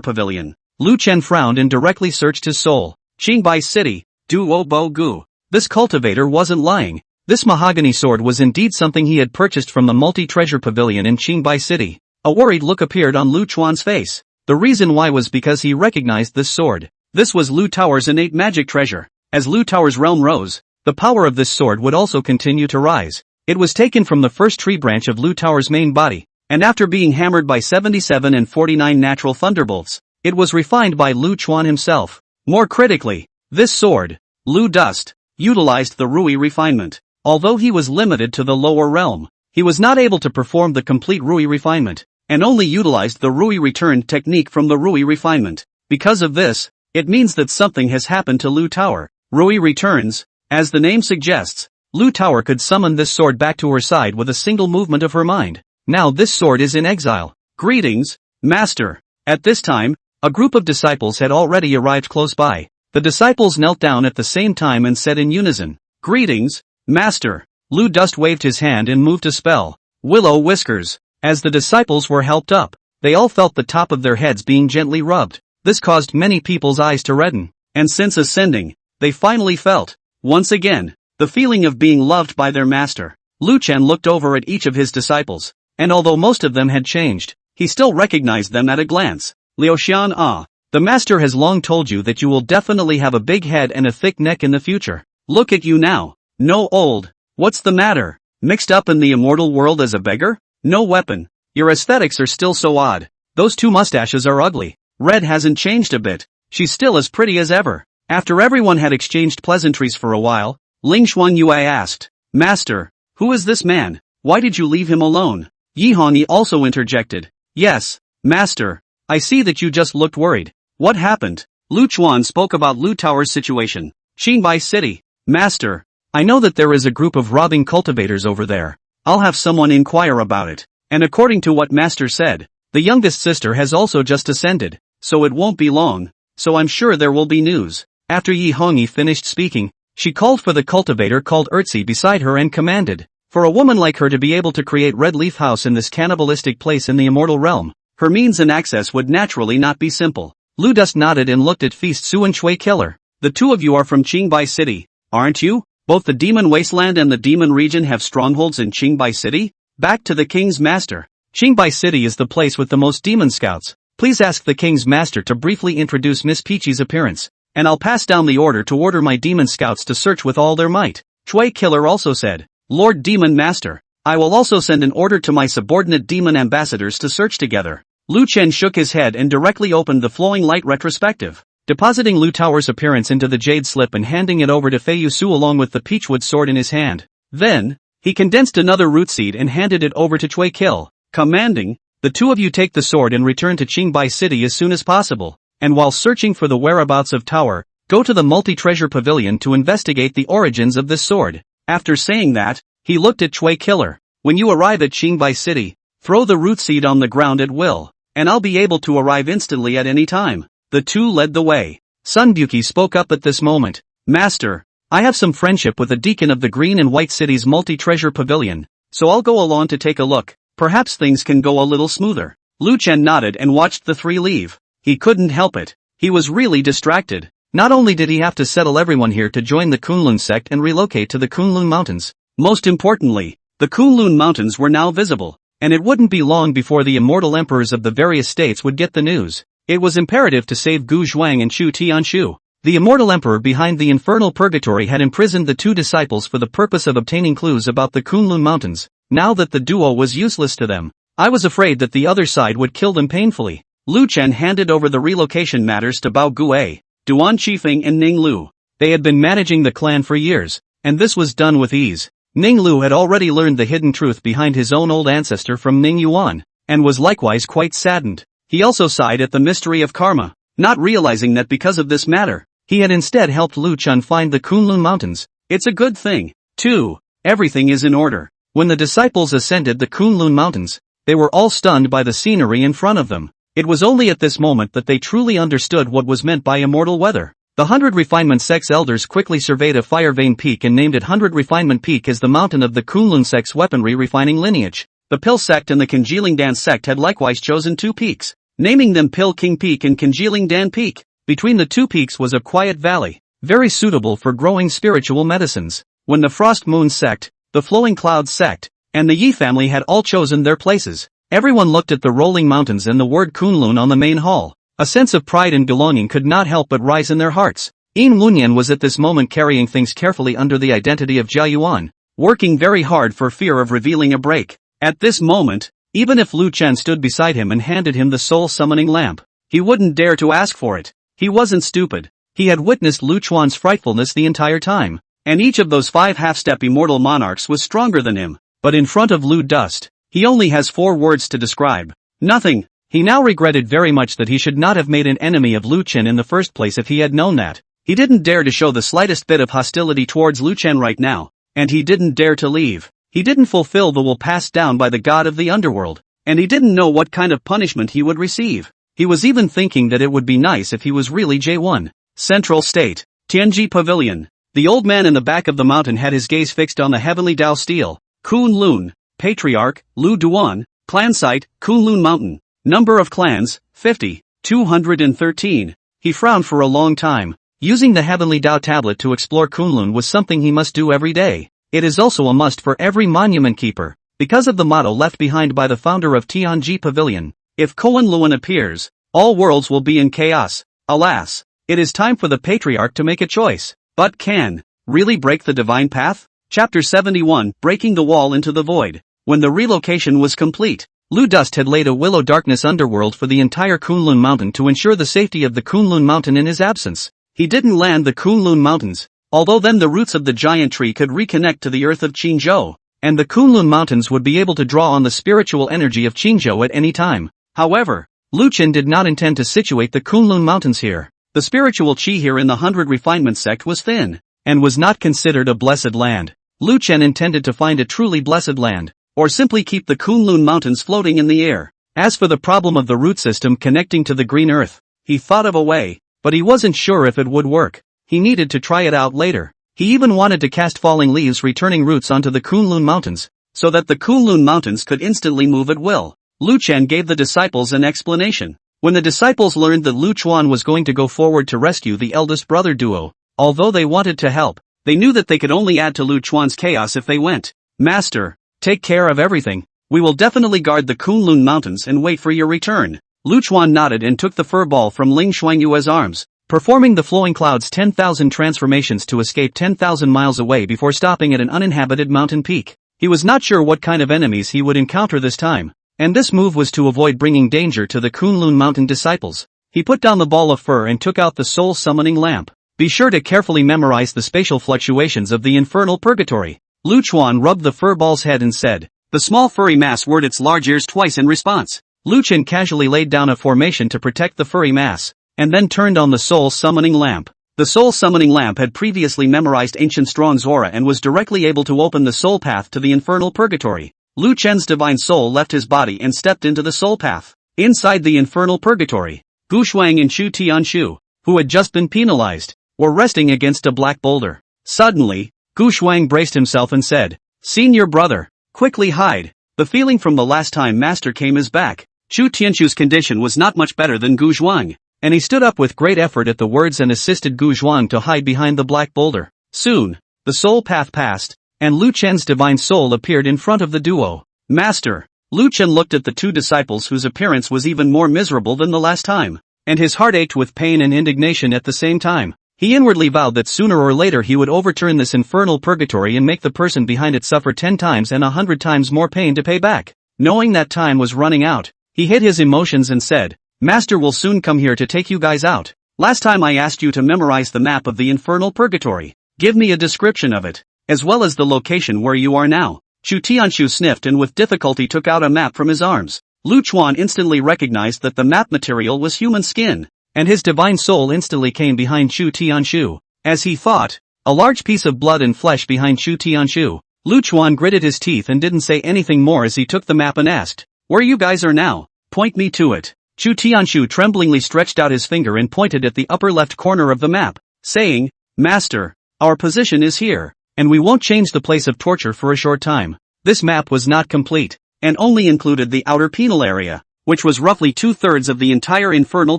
pavilion." Lu Chen frowned and directly searched his soul. Qingbai City, Duo Bo Gu. This cultivator wasn't lying. This mahogany sword was indeed something he had purchased from the multi-treasure pavilion in Qingbai City. A worried look appeared on Lu Chuan's face. The reason why was because he recognized this sword. This was Lu Tower's innate magic treasure. As Lu Tower's realm rose, the power of this sword would also continue to rise. It was taken from the first tree branch of Lu Tower's main body, and after being hammered by 77 and 49 natural thunderbolts, it was refined by Lu Chuan himself. More critically, this sword, Lu Dust, utilized the Rui refinement. Although he was limited to the lower realm, he was not able to perform the complete Rui refinement, and only utilized the Rui returned technique from the Rui refinement. Because of this, it means that something has happened to Lu Tower. Rui returns. As the name suggests, Lu Tower could summon this sword back to her side with a single movement of her mind. Now this sword is in exile. Greetings, Master. At this time, a group of disciples had already arrived close by. The disciples knelt down at the same time and said in unison, "Greetings, Master." Lu Dust waved his hand and moved a spell. Willow Whiskers. As the disciples were helped up, they all felt the top of their heads being gently rubbed. This caused many people's eyes to redden, and since ascending, they finally felt, once again, the feeling of being loved by their master. Lu Chen looked over at each of his disciples, and although most of them had changed, he still recognized them at a glance. Liu Xian the master has long told you that you will definitely have a big head and a thick neck in the future. Look at you now. No old. What's the matter? Mixed up in the immortal world as a beggar? No weapon. Your aesthetics are still so odd. Those two mustaches are ugly. Red hasn't changed a bit. She's still as pretty as ever. After everyone had exchanged pleasantries for a while, Ling Xuanyue asked, "Master, who is this man? Why did you leave him alone?" Yi Hongyi also interjected, "Yes, Master, I see that you just looked worried. What happened?" Lu Chuan spoke about Lu Tower's situation. Qingbai City. "Master, I know that there is a group of robbing cultivators over there. I'll have someone inquire about it. And according to what Master said, the youngest sister has also just ascended, so it won't be long, so I'm sure there will be news." After Yi Hongyi finished speaking, she called for the cultivator called Ertzi beside her and commanded, for a woman like her to be able to create Red Leaf House in this cannibalistic place in the immortal realm, her means and access would naturally not be simple. Lu Dust nodded and looked at Feast Su and Shui Killer. "The two of you are from Qingbai City, aren't you? Both the Demon Wasteland and the Demon Region have strongholds in Qingbai City?" Back to the King's Master. "Qingbai City is the place with the most demon scouts. Please ask the King's Master to briefly introduce Miss Peachy's appearance, and I'll pass down the order to order my demon scouts to search with all their might." Shui Killer also said, "Lord Demon Master, I will also send an order to my subordinate demon ambassadors to search together." Lu Chen shook his head and directly opened the flowing light retrospective, depositing Lu Tower's appearance into the jade slip and handing it over to Fei Yusu along with the peachwood sword in his hand. Then, he condensed another root seed and handed it over to Chui Kill, commanding, "The two of you take the sword and return to Qingbai City as soon as possible, and while searching for the whereabouts of Tower, go to the multi-treasure pavilion to investigate the origins of this sword." After saying that, he looked at Chui Killer. When you arrive at Qingbai City, throw the root seed on the ground at will, and I'll be able to arrive instantly at any time. The two led the way. Sunbuki spoke up at this moment. Master, I have some friendship with the deacon of the Green and White City's multi-treasure pavilion, so I'll go along to take a look. Perhaps things can go a little smoother. Lu Chen nodded and watched the three leave. He couldn't help it. He was really distracted. Not only did he have to settle everyone here to join the Kunlun sect and relocate to the Kunlun Mountains, most importantly, the Kunlun Mountains were now visible, and it wouldn't be long before the immortal emperors of the various states would get the news. It was imperative to save Gu Zhuang and Chu Tianshu. The immortal emperor behind the infernal purgatory had imprisoned the two disciples for the purpose of obtaining clues about the Kunlun Mountains. Now that the duo was useless to them, I was afraid that the other side would kill them painfully. Lu Chen handed over the relocation matters to Bao Gue, Duan Qifeng and Ning Lu. They had been managing the clan for years, and this was done with ease. Ning Lu had already learned the hidden truth behind his own old ancestor from Ning Yuan, and was likewise quite saddened. He also sighed at the mystery of karma, not realizing that because of this matter, he had instead helped Lu Chen find the Kunlun Mountains. It's a good thing, too. Everything is in order. When the disciples ascended the Kunlun Mountains, they were all stunned by the scenery in front of them. It was only at this moment that they truly understood what was meant by immortal weather. The 100 Refinement Sect's elders quickly surveyed a fire vein peak and named it 100 Refinement Peak as the mountain of the Kunlun sect's weaponry refining lineage. The Pill sect and the Congealing Dan sect had likewise chosen two peaks, naming them Pill King Peak and Congealing Dan Peak. Between the two peaks was a quiet valley, very suitable for growing spiritual medicines. When the Frost Moon sect, the Flowing Clouds sect, and the Yi family had all chosen their places, everyone looked at the rolling mountains and the word Kunlun on the main hall. A sense of pride and belonging could not help but rise in their hearts. Yin Wunyan was at this moment carrying things carefully under the identity of Jia Yuan, working very hard for fear of revealing a break. At this moment, even if Lu Chen stood beside him and handed him the soul-summoning lamp, he wouldn't dare to ask for it. He wasn't stupid. He had witnessed Lu Chuan's frightfulness the entire time, and each of those 5 half-step immortal monarchs was stronger than him. But in front of Lu Dust, he only has 4 words to describe. Nothing. He now regretted very much that he should not have made an enemy of Lu Chen in the first place if he had known that. He didn't dare to show the slightest bit of hostility towards Lu Chen right now, and he didn't dare to leave. He didn't fulfill the will passed down by the god of the underworld, and he didn't know what kind of punishment he would receive. He was even thinking that it would be nice if he was really J1. Central State, Tianji Pavilion. The old man in the back of the mountain had his gaze fixed on the heavenly Dao stele. Kunlun, Patriarch, Lu Duan, Clan Site, Kunlun Mountain. Number of clans, 50, 213. He frowned for a long time. Using the Heavenly Dao tablet to explore Kunlun was something he must do every day. It is also a must for every monument keeper, because of the motto left behind by the founder of Tianji Pavilion. If Kunlun appears, all worlds will be in chaos. Alas, it is time for the Patriarch to make a choice. But can really break the divine path? Chapter 71, Breaking the Wall into the Void. When the relocation was complete, Lu Dust had laid a willow darkness underworld for the entire Kunlun Mountain to ensure the safety of the Kunlun Mountain in his absence. He didn't land the Kunlun Mountains, although then the roots of the giant tree could reconnect to the earth of Qingzhou, and the Kunlun Mountains would be able to draw on the spiritual energy of Qingzhou at any time. However, Lu Chen did not intend to situate the Kunlun Mountains here. The spiritual qi here in the 100 Refinement sect was thin, and was not considered a blessed land. Lu Chen intended to find a truly blessed land, or simply keep the Kunlun Mountains floating in the air. As for the problem of the root system connecting to the green earth, he thought of a way, but he wasn't sure if it would work. He needed to try it out later. He even wanted to cast falling leaves returning roots onto the Kunlun Mountains, so that the Kunlun Mountains could instantly move at will. Lu Chen gave the disciples an explanation. When the disciples learned that Lu Chuan was going to go forward to rescue the eldest brother duo, although they wanted to help, they knew that they could only add to Lu Chuan's chaos if they went. Master, take care of everything. We will definitely guard the Kunlun Mountains and wait for your return. Lu Chuan nodded and took the fur ball from Ling Xuangyue's arms, performing the Flowing Clouds 10,000 transformations to escape 10,000 miles away before stopping at an uninhabited mountain peak. He was not sure what kind of enemies he would encounter this time, and this move was to avoid bringing danger to the Kunlun Mountain disciples. He put down the ball of fur and took out the soul-summoning lamp. Be sure to carefully memorize the spatial fluctuations of the infernal purgatory. Lu Chuan rubbed the fur ball's head and said, the small furry mass whirred its large ears twice in response. Lu Chen casually laid down a formation to protect the furry mass, and then turned on the soul-summoning lamp. The soul-summoning lamp had previously memorized Ancient Strong's aura and was directly able to open the soul path to the infernal purgatory. Lu Chen's divine soul left his body and stepped into the soul path. Inside the infernal purgatory, Gu Shuang and Chu Tianshu, who had just been penalized, were resting against a black boulder. Suddenly, Gu Shuang braced himself and said, "Senior brother, quickly hide." The feeling from the last time Master came is back. Chu Tianshu's condition was not much better than Gu Shuang, and he stood up with great effort at the words and assisted Gu Shuang to hide behind the black boulder. Soon, the soul path passed, and Lu Chen's divine soul appeared in front of the duo. "Master." Lu Chen looked at the two disciples whose appearance was even more miserable than the last time, and his heart ached with pain and indignation at the same time. He inwardly vowed that sooner or later he would overturn this infernal purgatory and make the person behind it suffer 10 times and 100 times more pain to pay back. Knowing that time was running out, he hid his emotions and said, "Master will soon come here to take you guys out. Last time I asked you to memorize the map of the infernal purgatory. Give me a description of it, as well as the location where you are now." Chu Tianshu sniffed and with difficulty took out a map from his arms. Lu Chuan instantly recognized that the map material was human skin, and his divine soul instantly came behind Chu Tianshu. As he thought, a large piece of blood and flesh behind Chu Tianshu. Lu Chuan gritted his teeth and didn't say anything more as he took the map and asked, "Where you guys are now? Point me to it." Chu Tianshu tremblingly stretched out his finger and pointed at the upper left corner of the map, saying, "Master, our position is here, and we won't change the place of torture for a short time." This map was not complete, and only included the outer penal area, which was roughly 2/3 of the entire infernal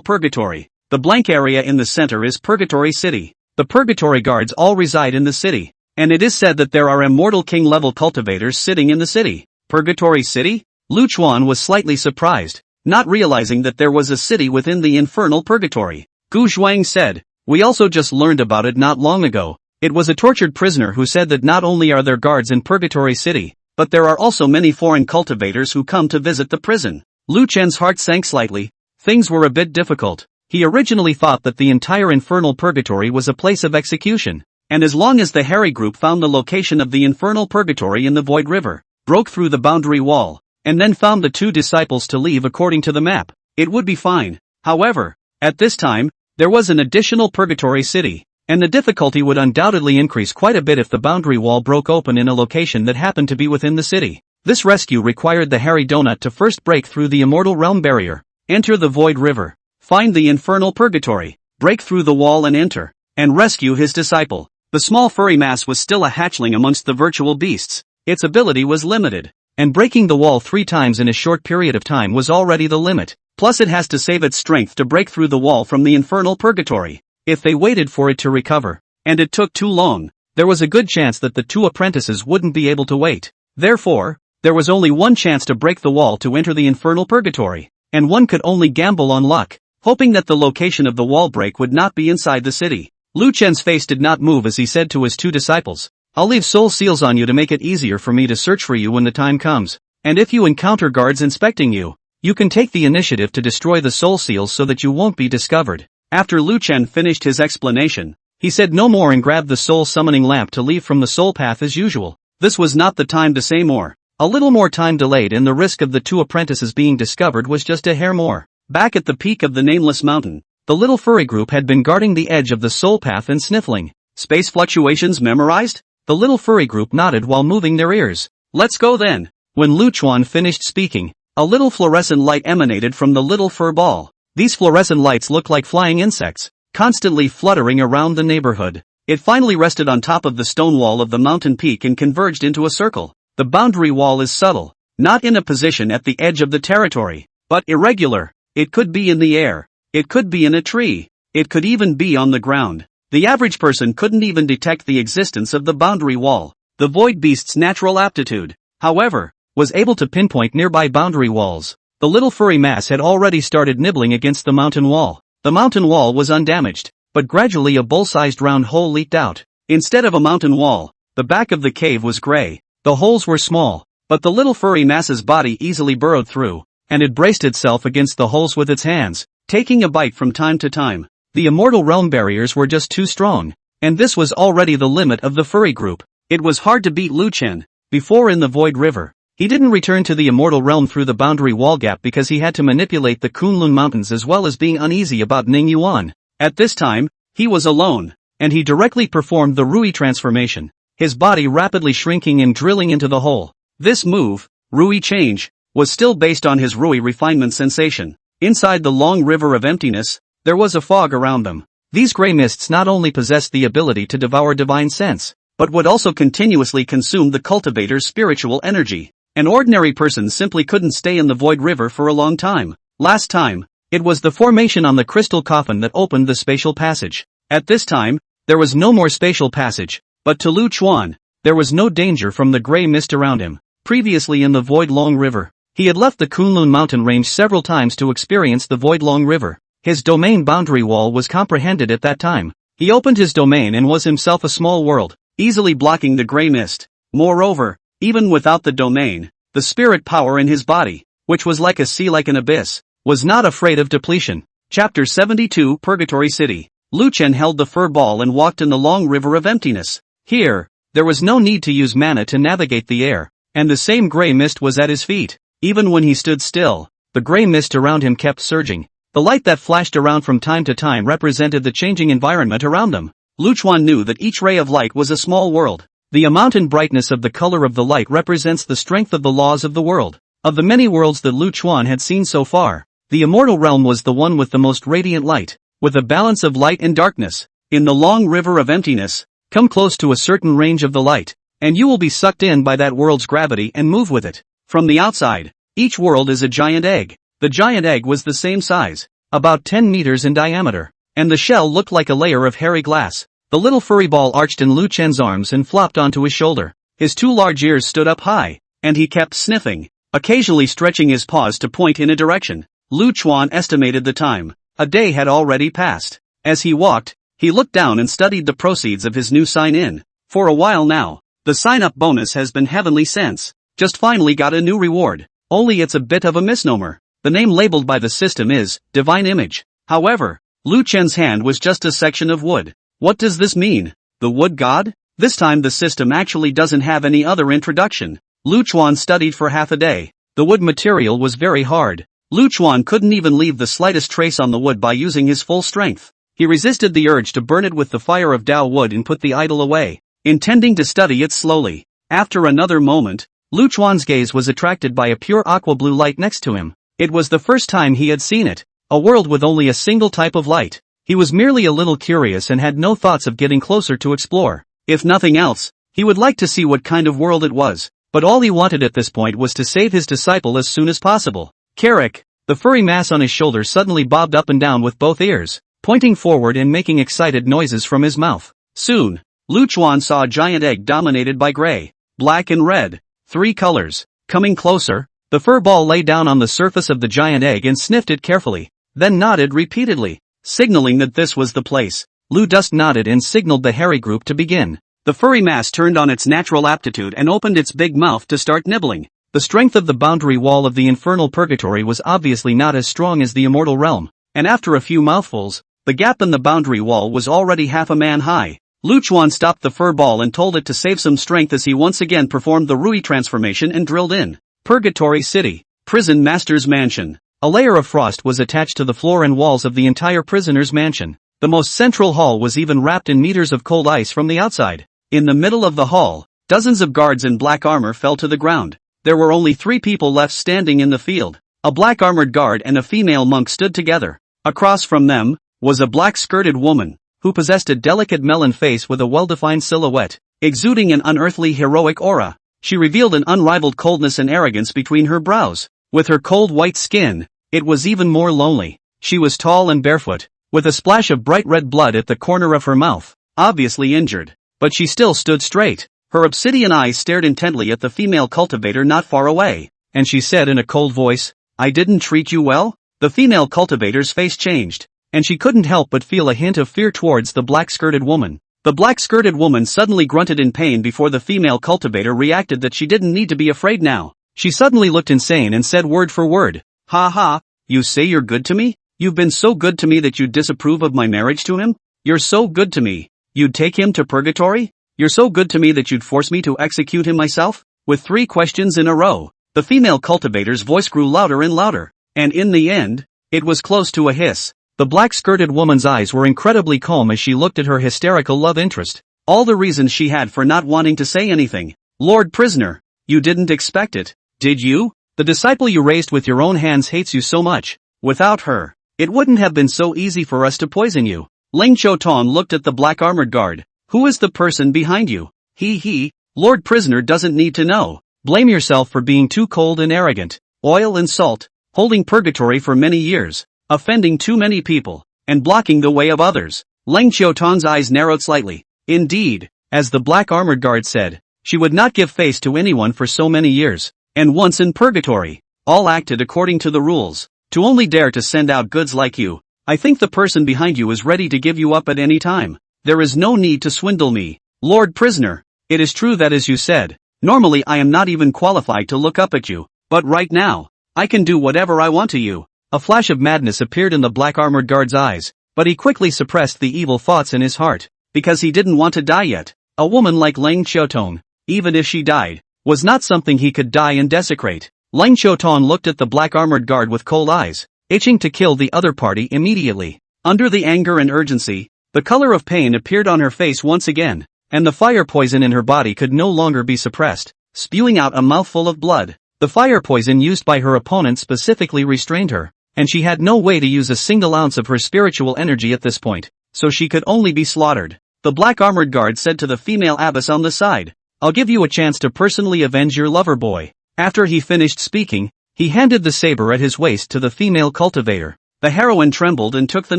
purgatory. The blank area in the center is Purgatory City. The Purgatory guards all reside in the city, and it is said that there are immortal king-level cultivators sitting in the city. Purgatory City? Lu Chuan was slightly surprised, not realizing that there was a city within the infernal purgatory. Gu Shuang said, "We also just learned about it not long ago. It was a tortured prisoner who said that not only are there guards in Purgatory City, but there are also many foreign cultivators who come to visit the prison." Lu Chen's heart sank slightly. Things were a bit difficult. He originally thought that the entire infernal purgatory was a place of execution, and as long as the Harry group found the location of the infernal purgatory in the Void River, broke through the boundary wall, and then found the two disciples to leave according to the map, it would be fine. However, at this time, there was an additional Purgatory City, and the difficulty would undoubtedly increase quite a bit if the boundary wall broke open in a location that happened to be within the city. This rescue required the Harry Donut to first break through the Immortal Realm barrier, enter the Void River, find the infernal purgatory, break through the wall and enter, and rescue his disciple. The small furry mass was still a hatchling amongst the virtual beasts. Its ability was limited, and breaking the wall 3 times in a short period of time was already the limit. Plus it has to save its strength to break through the wall from the infernal purgatory. If they waited for it to recover, and it took too long, there was a good chance that the two apprentices wouldn't be able to wait. Therefore, there was only one chance to break the wall to enter the infernal purgatory, and one could only gamble on luck, hoping that the location of the wall break would not be inside the city. Lu Chen's face did not move as he said to his two disciples, "I'll leave soul seals on you to make it easier for me to search for you when the time comes, and if you encounter guards inspecting you, you can take the initiative to destroy the soul seals so that you won't be discovered." After Lu Chen finished his explanation, he said no more and grabbed the soul summoning lamp to leave from the soul path as usual. This was not the time to say more. A little more time delayed and the risk of the two apprentices being discovered was just a hair more. Back at the peak of the nameless mountain, the little furry group had been guarding the edge of the soul path and sniffling. "Space fluctuations memorized?" The little furry group nodded while moving their ears. "Let's go then." When Lu Chuan finished speaking, a little fluorescent light emanated from the little fur ball. These fluorescent lights looked like flying insects, constantly fluttering around the neighborhood. It finally rested on top of the stone wall of the mountain peak and converged into a circle. The boundary wall is subtle, not in a position at the edge of the territory, but irregular. It could be in the air, it could be in a tree, it could even be on the ground. The average person couldn't even detect the existence of the boundary wall. The void beast's natural aptitude, however, was able to pinpoint nearby boundary walls. The little furry mass had already started nibbling against the mountain wall. The mountain wall was undamaged, but gradually a bowl-sized round hole leaked out. Instead of a mountain wall, the back of the cave was gray. The holes were small, but the little furry mass's body easily burrowed through, and it braced itself against the holes with its hands, taking a bite from time to time. The immortal realm barriers were just too strong, and this was already the limit of the furry group. It was hard to beat Lu Chen. Before in the Void River, he didn't return to the immortal realm through the boundary wall gap because he had to manipulate the Kunlun Mountains as well as being uneasy about Ning Yuan. At this time, he was alone, and he directly performed the Rui transformation, his body rapidly shrinking and drilling into the hole. This move, Rui change, was still based on his Rui refinement sensation. Inside the long river of emptiness, there was a fog around them. These gray mists not only possessed the ability to devour divine sense, but would also continuously consume the cultivator's spiritual energy. An ordinary person simply couldn't stay in the void river for a long time. Last time, it was the formation on the crystal coffin that opened the spatial passage. At this time, there was no more spatial passage, but to Lu Chuan, there was no danger from the gray mist around him. Previously in the Void Long River, he had left the Kunlun mountain range several times to experience the Void Long River. His domain boundary wall was comprehended at that time. He opened his domain and was himself a small world, easily blocking the gray mist. Moreover, even without the domain, the spirit power in his body, which was like a sea like an abyss, was not afraid of depletion. Chapter 72 Purgatory City. Lu Chen held the fur ball and walked in the long river of emptiness. Here, there was no need to use mana to navigate the air, and the same gray mist was at his feet. Even when he stood still, the gray mist around him kept surging. The light that flashed around from time to time represented the changing environment around them. Lu Chuan knew that each ray of light was a small world. The amount and brightness of the color of the light represents the strength of the laws of the world. Of the many worlds that Lu Chuan had seen so far, the immortal realm was the one with the most radiant light, with a balance of light and darkness. In the long river of emptiness, come close to a certain range of the light, and you will be sucked in by that world's gravity and move with it. From the outside, each world is a giant egg. The giant egg was the same size, about 10 meters in diameter, and the shell looked like a layer of hairy glass. The little furry ball arched in Lu Chen's arms and flopped onto his shoulder. His two large ears stood up high, and he kept sniffing, occasionally stretching his paws to point in a direction. Lu Chuan estimated the time. A day had already passed. As he walked, he looked down and studied the proceeds of his new sign-in. For a while now, the sign-up bonus has been Heavenly Sense. Just finally got a new reward. Only it's a bit of a misnomer. The name labeled by the system is Divine Image. However, Lu Chen's hand was just a section of wood. What does this mean? The wood god? This time the system actually doesn't have any other introduction. Lu Chuan studied for half a day. The wood material was very hard. Lu Chuan couldn't even leave the slightest trace on the wood by using his full strength. He resisted the urge to burn it with the fire of Dao wood and put the idol away, intending to study it slowly. After another moment, Lu Chuan's gaze was attracted by a pure aqua blue light next to him. It was the first time he had seen it, a world with only a single type of light. He was merely a little curious and had no thoughts of getting closer to explore. If nothing else, he would like to see what kind of world it was, but all he wanted at this point was to save his disciple as soon as possible. Carrick, the furry mass on his shoulder suddenly bobbed up and down with both ears, pointing forward and making excited noises from his mouth. Soon, Lu Chuan saw a giant egg dominated by gray, black and red, 3 colors. Coming closer, the fur ball lay down on the surface of the giant egg and sniffed it carefully, then nodded repeatedly, signaling that this was the place. Lu Dust nodded and signaled the hairy group to begin. The furry mass turned on its natural aptitude and opened its big mouth to start nibbling. The strength of the boundary wall of the infernal purgatory was obviously not as strong as the immortal realm, and after a few mouthfuls, the gap in the boundary wall was already half a man high. Lu Chuan stopped the fur ball and told it to save some strength as he once again performed the Rui transformation and drilled in. Purgatory City. Prison Master's Mansion. A layer of frost was attached to the floor and walls of the entire prisoner's mansion. The most central hall was even wrapped in meters of cold ice from the outside. In the middle of the hall, dozens of guards in black armor fell to the ground. There were only 3 people left standing in the field. A black armored guard and a female monk stood together. Across from them was a black-skirted woman, who possessed a delicate melon face with a well-defined silhouette, exuding an unearthly heroic aura. She revealed an unrivaled coldness and arrogance between her brows. With her cold white skin, it was even more lonely. She was tall and barefoot, with a splash of bright red blood at the corner of her mouth, obviously injured. But she still stood straight. Her obsidian eyes stared intently at the female cultivator not far away, and she said in a cold voice, "I didn't treat you well?" The female cultivator's face changed, and she couldn't help but feel a hint of fear towards the black-skirted woman. The black-skirted woman suddenly grunted in pain before the female cultivator reacted that she didn't need to be afraid now. She suddenly looked insane and said word for word, "Ha ha, you say you're good to me? You've been so good to me that you'd disapprove of my marriage to him? You're so good to me, you'd take him to purgatory? You're so good to me that you'd force me to execute him myself?" With 3 questions in a row, the female cultivator's voice grew louder and louder, and in the end, it was close to a hiss. The black-skirted woman's eyes were incredibly calm as she looked at her hysterical love interest. All the reasons she had for not wanting to say anything. "Lord Prisoner, you didn't expect it, Did you? The disciple you raised with your own hands hates you so much. Without her, it wouldn't have been so easy for us to poison you. Ling Qiuton looked at the black armored guard. Who is the person behind you? He, Lord Prisoner doesn't need to know. Blame yourself for being too cold and arrogant. Oil and salt, holding purgatory for many years, offending too many people, and blocking the way of others. Ling Qiuton's eyes narrowed slightly. Indeed, as the black armored guard said, she would not give face to anyone for so many years. And once in purgatory, all acted according to the rules. To only dare to send out goods like you, I think the person behind you is ready to give you up at any time. There is no need to swindle me. Lord Prisoner, it is true that as you said, normally I am not even qualified to look up at you, but right now, I can do whatever I want to you. A flash of madness appeared in the black armored guard's eyes, but he quickly suppressed the evil thoughts in his heart, because he didn't want to die yet. A woman like Ling Qiuton, even if she died, was not something he could die and desecrate. Ling Qiuton looked at the black armored guard with cold eyes, itching to kill the other party immediately. Under the anger and urgency, the color of pain appeared on her face once again, and the fire poison in her body could no longer be suppressed, spewing out a mouthful of blood. The fire poison used by her opponent specifically restrained her, and she had no way to use a single ounce of her spiritual energy at this point, so she could only be slaughtered. The black armored guard said to the female abbess on the side, I'll give you a chance to personally avenge your lover boy. After he finished speaking, he handed the saber at his waist to the female cultivator. The heroine trembled and took the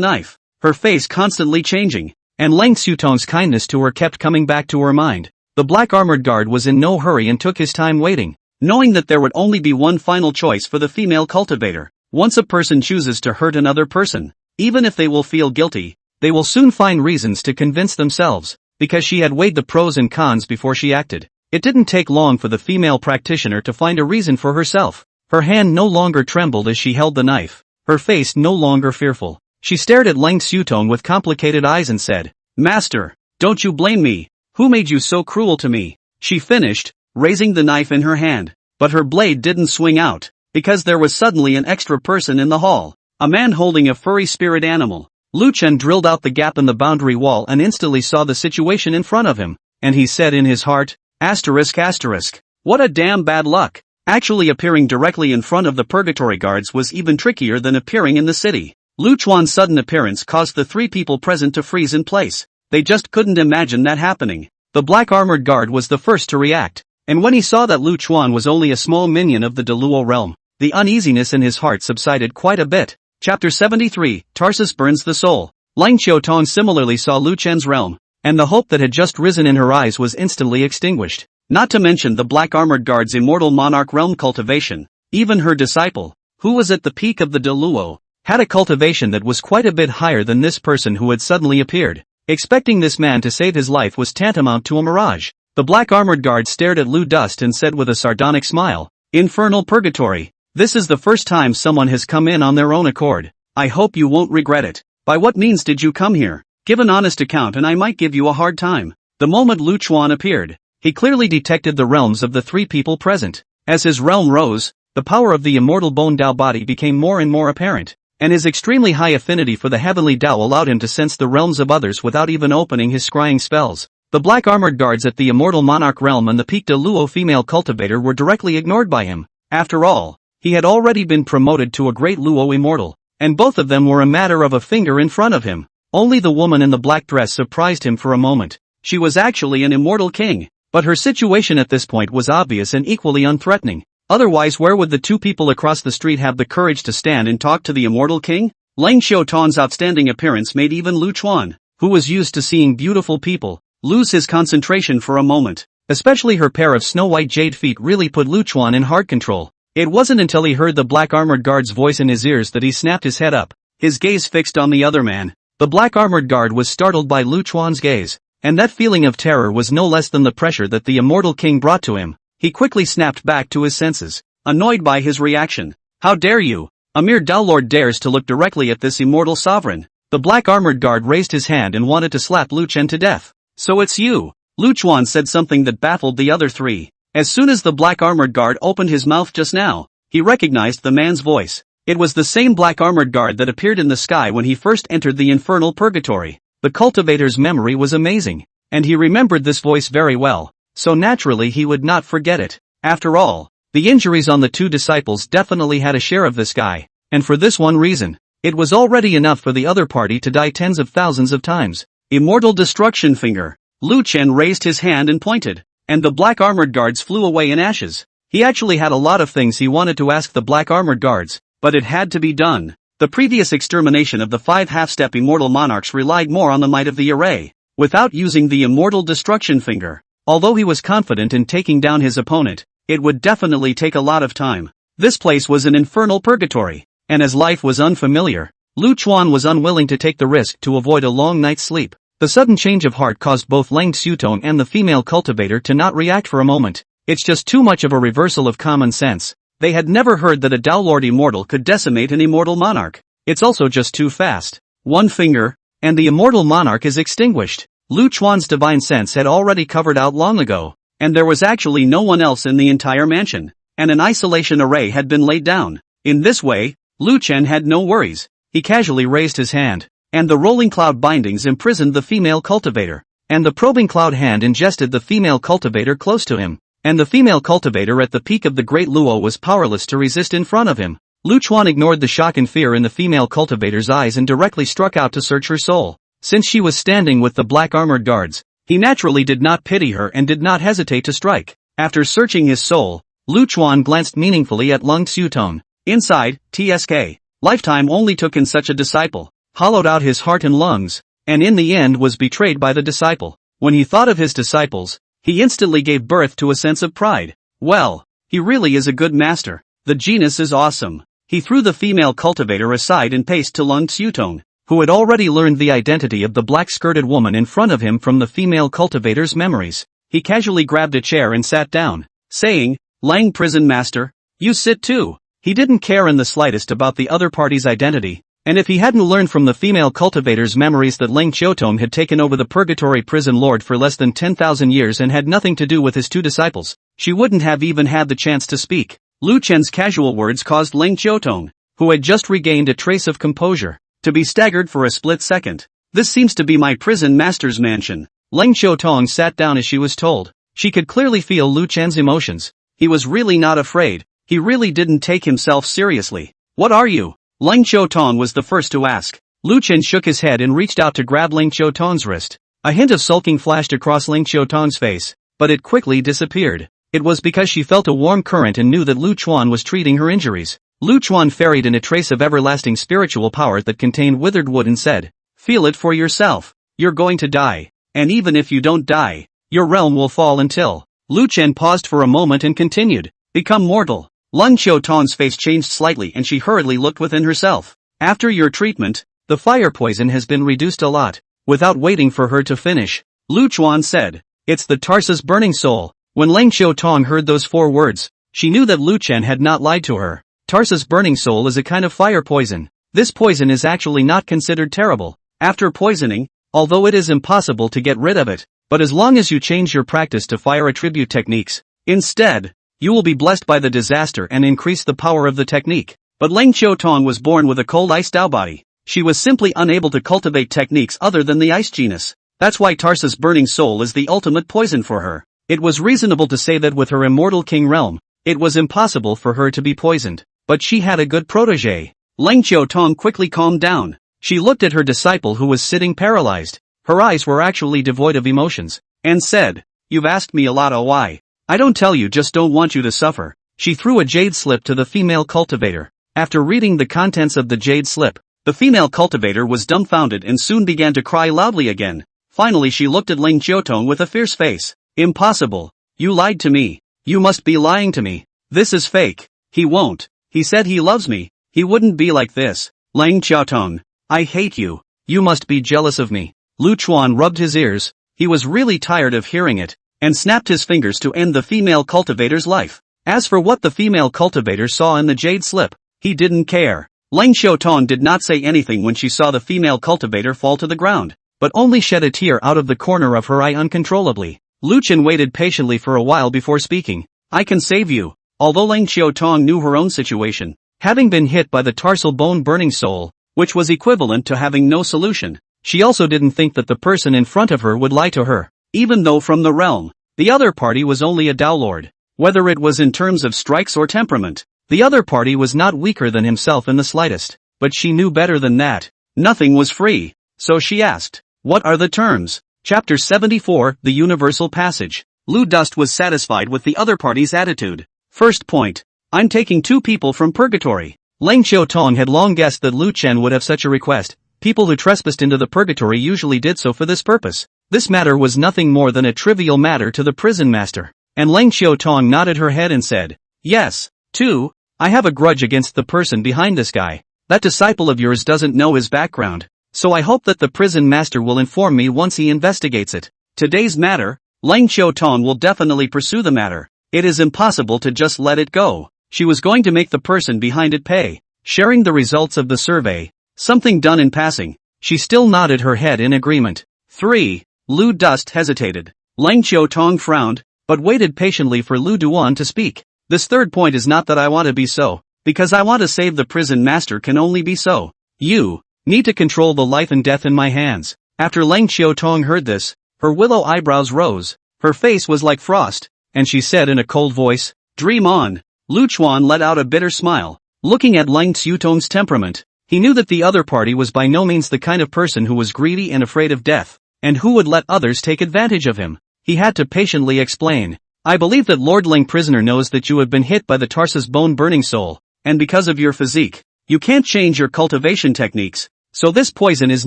knife, her face constantly changing, and Ling Qiuton's kindness to her kept coming back to her mind. The black armored guard was in no hurry and took his time waiting, knowing that there would only be one final choice for the female cultivator. Once a person chooses to hurt another person, even if they will feel guilty, they will soon find reasons to convince themselves. Because she had weighed the pros and cons before she acted, it didn't take long for the female practitioner to find a reason for herself. Her hand no longer trembled as she held the knife, her face no longer fearful. She stared at Ling Qiuton with complicated eyes and said, Master, don't you blame me. Who made you so cruel to me? She finished, raising the knife in her hand, but her blade didn't swing out, because there was suddenly an extra person in the hall, a man holding a furry spirit animal. Lu Chen drilled out the gap in the boundary wall and instantly saw the situation in front of him, and he said in his heart, asterisk. What a damn bad luck. Actually appearing directly in front of the purgatory guards was even trickier than appearing in the city. Lu Chuan's sudden appearance caused the three people present to freeze in place. They just couldn't imagine that happening. The black armored guard was the first to react, and when he saw that Lu Chuan was only a small minion of the Deluo realm, the uneasiness in his heart subsided quite a bit. Chapter 73, Tarsus Burns the Soul. Ling Qiuton similarly saw Lu Chen's realm, and the hope that had just risen in her eyes was instantly extinguished. Not to mention the black armored guard's immortal monarch realm cultivation. Even her disciple, who was at the peak of the Deluo, had a cultivation that was quite a bit higher than this person who had suddenly appeared. Expecting this man to save his life was tantamount to a mirage. The black armored guard stared at Lu Dust and said with a sardonic smile, Infernal purgatory. This is the first time someone has come in on their own accord. I hope you won't regret it. By what means did you come here? Give an honest account and I might give you a hard time. The moment Lu Chuan appeared, he clearly detected the realms of the three people present. As his realm rose, the power of the immortal Bone Dao body became more and more apparent, and his extremely high affinity for the heavenly Dao allowed him to sense the realms of others without even opening his scrying spells. The black armored guards at the immortal monarch realm and the peak Deluo female cultivator were directly ignored by him. After all, he had already been promoted to a great Luo immortal, and both of them were a matter of a finger in front of him. Only the woman in the black dress surprised him for a moment. She was actually an immortal king, but her situation at this point was obvious and equally unthreatening. Otherwise, where would the two people across the street have the courage to stand and talk to the immortal king? Ling Qiuton's outstanding appearance made even Lu Chuan, who was used to seeing beautiful people, lose his concentration for a moment. Especially her pair of snow-white jade feet really put Lu Chuan in hard control. It wasn't until he heard the black armored guard's voice in his ears that he snapped his head up, his gaze fixed on the other man. The black armored guard was startled by Lu Chuan's gaze, and that feeling of terror was no less than the pressure that the immortal king brought to him. He quickly snapped back to his senses, annoyed by his reaction. How dare you? A mere Dao Lord dares to look directly at this immortal sovereign. The black armored guard raised his hand and wanted to slap Lu Chen to death. So it's you. Lu Chuan said something that baffled the other three. As soon as the black armored guard opened his mouth just now, he recognized the man's voice. It was the same black armored guard that appeared in the sky when he first entered the infernal purgatory. The cultivator's memory was amazing, and he remembered this voice very well, so naturally he would not forget it. After all, The injuries on the two disciples definitely had a share of this guy, and for this one reason. It was already enough for the other party to die tens of thousands of times. Immortal Destruction Finger. Lu Chen raised his hand and pointed, and the black armored guards flew away in ashes. He actually had a lot of things he wanted to ask the black armored guards, but it had to be done. The previous extermination of the 5 half-step immortal monarchs relied more on the might of the array, without using the Immortal Destruction Finger. Although he was confident in taking down his opponent, it would definitely take a lot of time. This place was an infernal purgatory. And as life was unfamiliar, Lu Chuan was unwilling to take the risk to avoid a long night's sleep. The sudden change of heart caused both Leng Xutong and the female cultivator to not react for a moment. It's just too much of a reversal of common sense. They had never heard that a Downlord immortal could decimate an immortal monarch. It's also just too fast. One finger, and the immortal monarch is extinguished. Lu Chuan's divine sense had already covered out long ago, and there was actually no one else in the entire mansion, and an isolation array had been laid down. In this way, Lu Chen had no worries. He casually raised his hand, and the rolling cloud bindings imprisoned the female cultivator, and the probing cloud hand ingested the female cultivator close to him, and the female cultivator at the peak of the great luo was powerless to resist in front of him. Lu Chuan ignored the shock and fear in the female cultivator's eyes and directly struck out to search her soul. Since she was standing with the black armored guards, he naturally did not pity her and did not hesitate to strike. After searching his soul, Lu Chuan glanced meaningfully at Leng Xutong. Inside, TSK. Lifetime only took in such a disciple, hollowed out his heart and lungs, and in the end was betrayed by the disciple. When he thought of his disciples, he instantly gave birth to a sense of pride. Well, he really is a good master. The genus is awesome. He threw the female cultivator aside and paced to Leng Xutong, who had already learned the identity of the black-skirted woman in front of him from the female cultivator's memories. He casually grabbed a chair and sat down, saying, "Lang Prison Master, you sit too." He didn't care in the slightest about the other party's identity, and if he hadn't learned from the female cultivator's memories that Leng Xiaotong had taken over the purgatory prison lord for less than 10,000 years and had nothing to do with his two disciples, she wouldn't have even had the chance to speak. Lu Chen's casual words caused Leng Xiaotong, who had just regained a trace of composure, to be staggered for a split second. "This seems to be my prison master's mansion." Leng Xiaotong sat down as she was told. She could clearly feel Lu Chen's emotions. He was really not afraid. He really didn't take himself seriously. "What are you?" Leng Xiaotong was the first to ask. Lu Chen shook his head and reached out to grab Leng Xiaotong's wrist. A hint of sulking flashed across Leng Xiaotong's face, but it quickly disappeared. It was because she felt a warm current and knew that Lu Chuan was treating her injuries. Lu Chuan ferried in a trace of everlasting spiritual power that contained withered wood and said, "Feel it for yourself. You're going to die. And even if you don't die, your realm will fall until." Lu Chen paused for a moment and continued, "Become mortal." Leng Xiaotong's face changed slightly and she hurriedly looked within herself. "After your treatment, the fire poison has been reduced a lot." Without waiting for her to finish, Lu Chuan said, "It's the Tarsus burning soul." When Leng Xiaotong heard those 4 words, she knew that Lu Chen had not lied to her. Tarsus burning soul is a kind of fire poison. This poison is actually not considered terrible. After poisoning, although it is impossible to get rid of it, but as long as you change your practice to fire attribute techniques, instead, you will be blessed by the disaster and increase the power of the technique. But Leng Xiaotong was born with a cold ice Dao body. She was simply unable to cultivate techniques other than the ice genus. That's why Tarsus burning soul is the ultimate poison for her. It was reasonable to say that with her immortal king realm, it was impossible for her to be poisoned. But she had a good protege. Leng Xiaotong quickly calmed down. She looked at her disciple who was sitting paralyzed. Her eyes were actually devoid of emotions, and said, "You've asked me a lot of why. I don't tell you, just don't want you to suffer." She threw a jade slip to the female cultivator. After reading the contents of the jade slip, the female cultivator was dumbfounded and soon began to cry loudly again. Finally she looked at Leng Xiaotong with a fierce face. "Impossible. You lied to me. You must be lying to me. This is fake. He won't. He said he loves me. He wouldn't be like this." "Leng Xiaotong, I hate you. You must be jealous of me." Lu Chuan rubbed his ears. He was really tired of hearing it, and snapped his fingers to end the female cultivator's life. As for what the female cultivator saw in the jade slip, he didn't care. Leng Xiaotong did not say anything when she saw the female cultivator fall to the ground, but only shed a tear out of the corner of her eye uncontrollably. Lu Chen waited patiently for a while before speaking. "I can save you." Although Leng Xiaotong knew her own situation, having been hit by the tarsal bone burning soul, which was equivalent to having no solution, she also didn't think that the person in front of her would lie to her, even though from the realm. The other party was only a Dao Lord. whether it was in terms of strikes or temperament. The other party was not weaker than himself in the slightest, but she knew better than that. Nothing was free, so she asked, "What are the terms?" Chapter 74, The Universal Passage. Lu Dust was satisfied with the other party's attitude. First point. I'm taking 2 people from purgatory. Leng Xiaotong had long guessed that Lu Chen would have such a request. People who trespassed into the purgatory usually did so for this purpose. This matter was nothing more than a trivial matter to the prison master. And Leng Xiaotong nodded her head and said, "Yes. 2. I have a grudge against the person behind this guy. That disciple of yours doesn't know his background. So I hope that the prison master will inform me once he investigates it. Today's matter, Leng Xiaotong will definitely pursue the matter. It is impossible to just let it go. She was going to make the person behind it pay." Sharing the results of the survey, something done in passing, she still nodded her head in agreement. 3. Lu Dust hesitated. Leng Xiaotong frowned, but waited patiently for Lu Duan to speak. This third point is not that I want to be so, because I want to save the prison master can only be so. You need to control the life and death in my hands. After Leng Xiaotong heard this, her willow eyebrows rose, her face was like frost, and she said in a cold voice, "Dream on." Lu Chuan let out a bitter smile. Looking at Leng Xiaotong's temperament, he knew that the other party was by no means the kind of person who was greedy and afraid of death, and who would let others take advantage of him. He had to patiently explain, "I believe that Lord Leng prisoner knows that you have been hit by the Tarsus bone-burning soul, and because of your physique, you can't change your cultivation techniques, so this poison is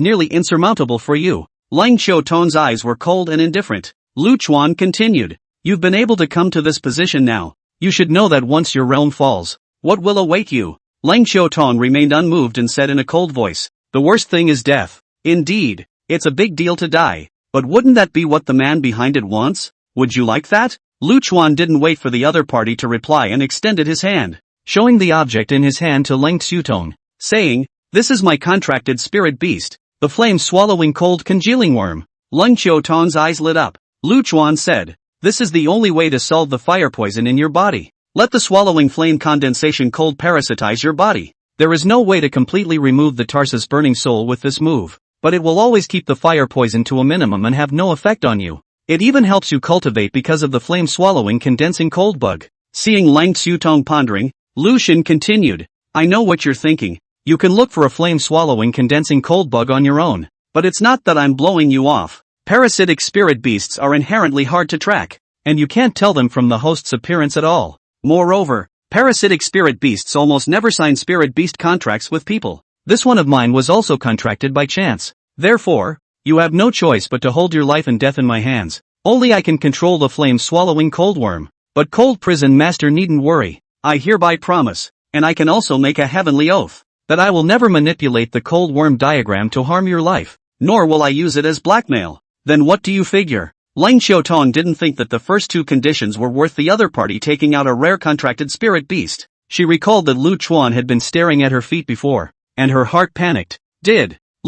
nearly insurmountable for you." Leng Xiaotong's eyes were cold and indifferent. Lu Chuan continued, "You've been able to come to this position now. You should know that once your realm falls, what will await you?" Leng Xiaotong remained unmoved and said in a cold voice, "The worst thing is death. Indeed, it's a big deal to die, but wouldn't that be what the man behind it wants? Would you like that?" Lu Chuan didn't wait for the other party to reply and extended his hand, showing the object in his hand to Leng Xiaotong, saying, "This is my contracted spirit beast, the flame-swallowing cold congealing worm." Leng Xiaotong's eyes lit up. Lu Chuan said, "This is the only way to solve the fire poison in your body. Let the swallowing flame condensation cold parasitize your body. There is no way to completely remove the Tarsus burning soul with this move, but it will always keep the fire poison to a minimum and have no effect on you. It even helps you cultivate because of the flame-swallowing condensing cold bug." Seeing Leng Xiaotong pondering, Lu Xin continued, "I know what you're thinking. You can look for a flame-swallowing condensing cold bug on your own, but it's not that I'm blowing you off. Parasitic spirit beasts are inherently hard to track, and you can't tell them from the host's appearance at all. Moreover, parasitic spirit beasts almost never sign spirit beast contracts with people. This one of mine was also contracted by chance. Therefore, you have no choice but to hold your life and death in my hands. Only I can control the flame-swallowing cold worm. But Cold Prison Master needn't worry. I hereby promise, and I can also make a heavenly oath, that I will never manipulate the cold worm diagram to harm your life, nor will I use it as blackmail." "Then what do you figure?" Leng Xiaotong didn't think that the first 2 conditions were worth the other party taking out a rare contracted spirit beast. She recalled that Lu Chuan had been staring at her feet before, and her heart panicked.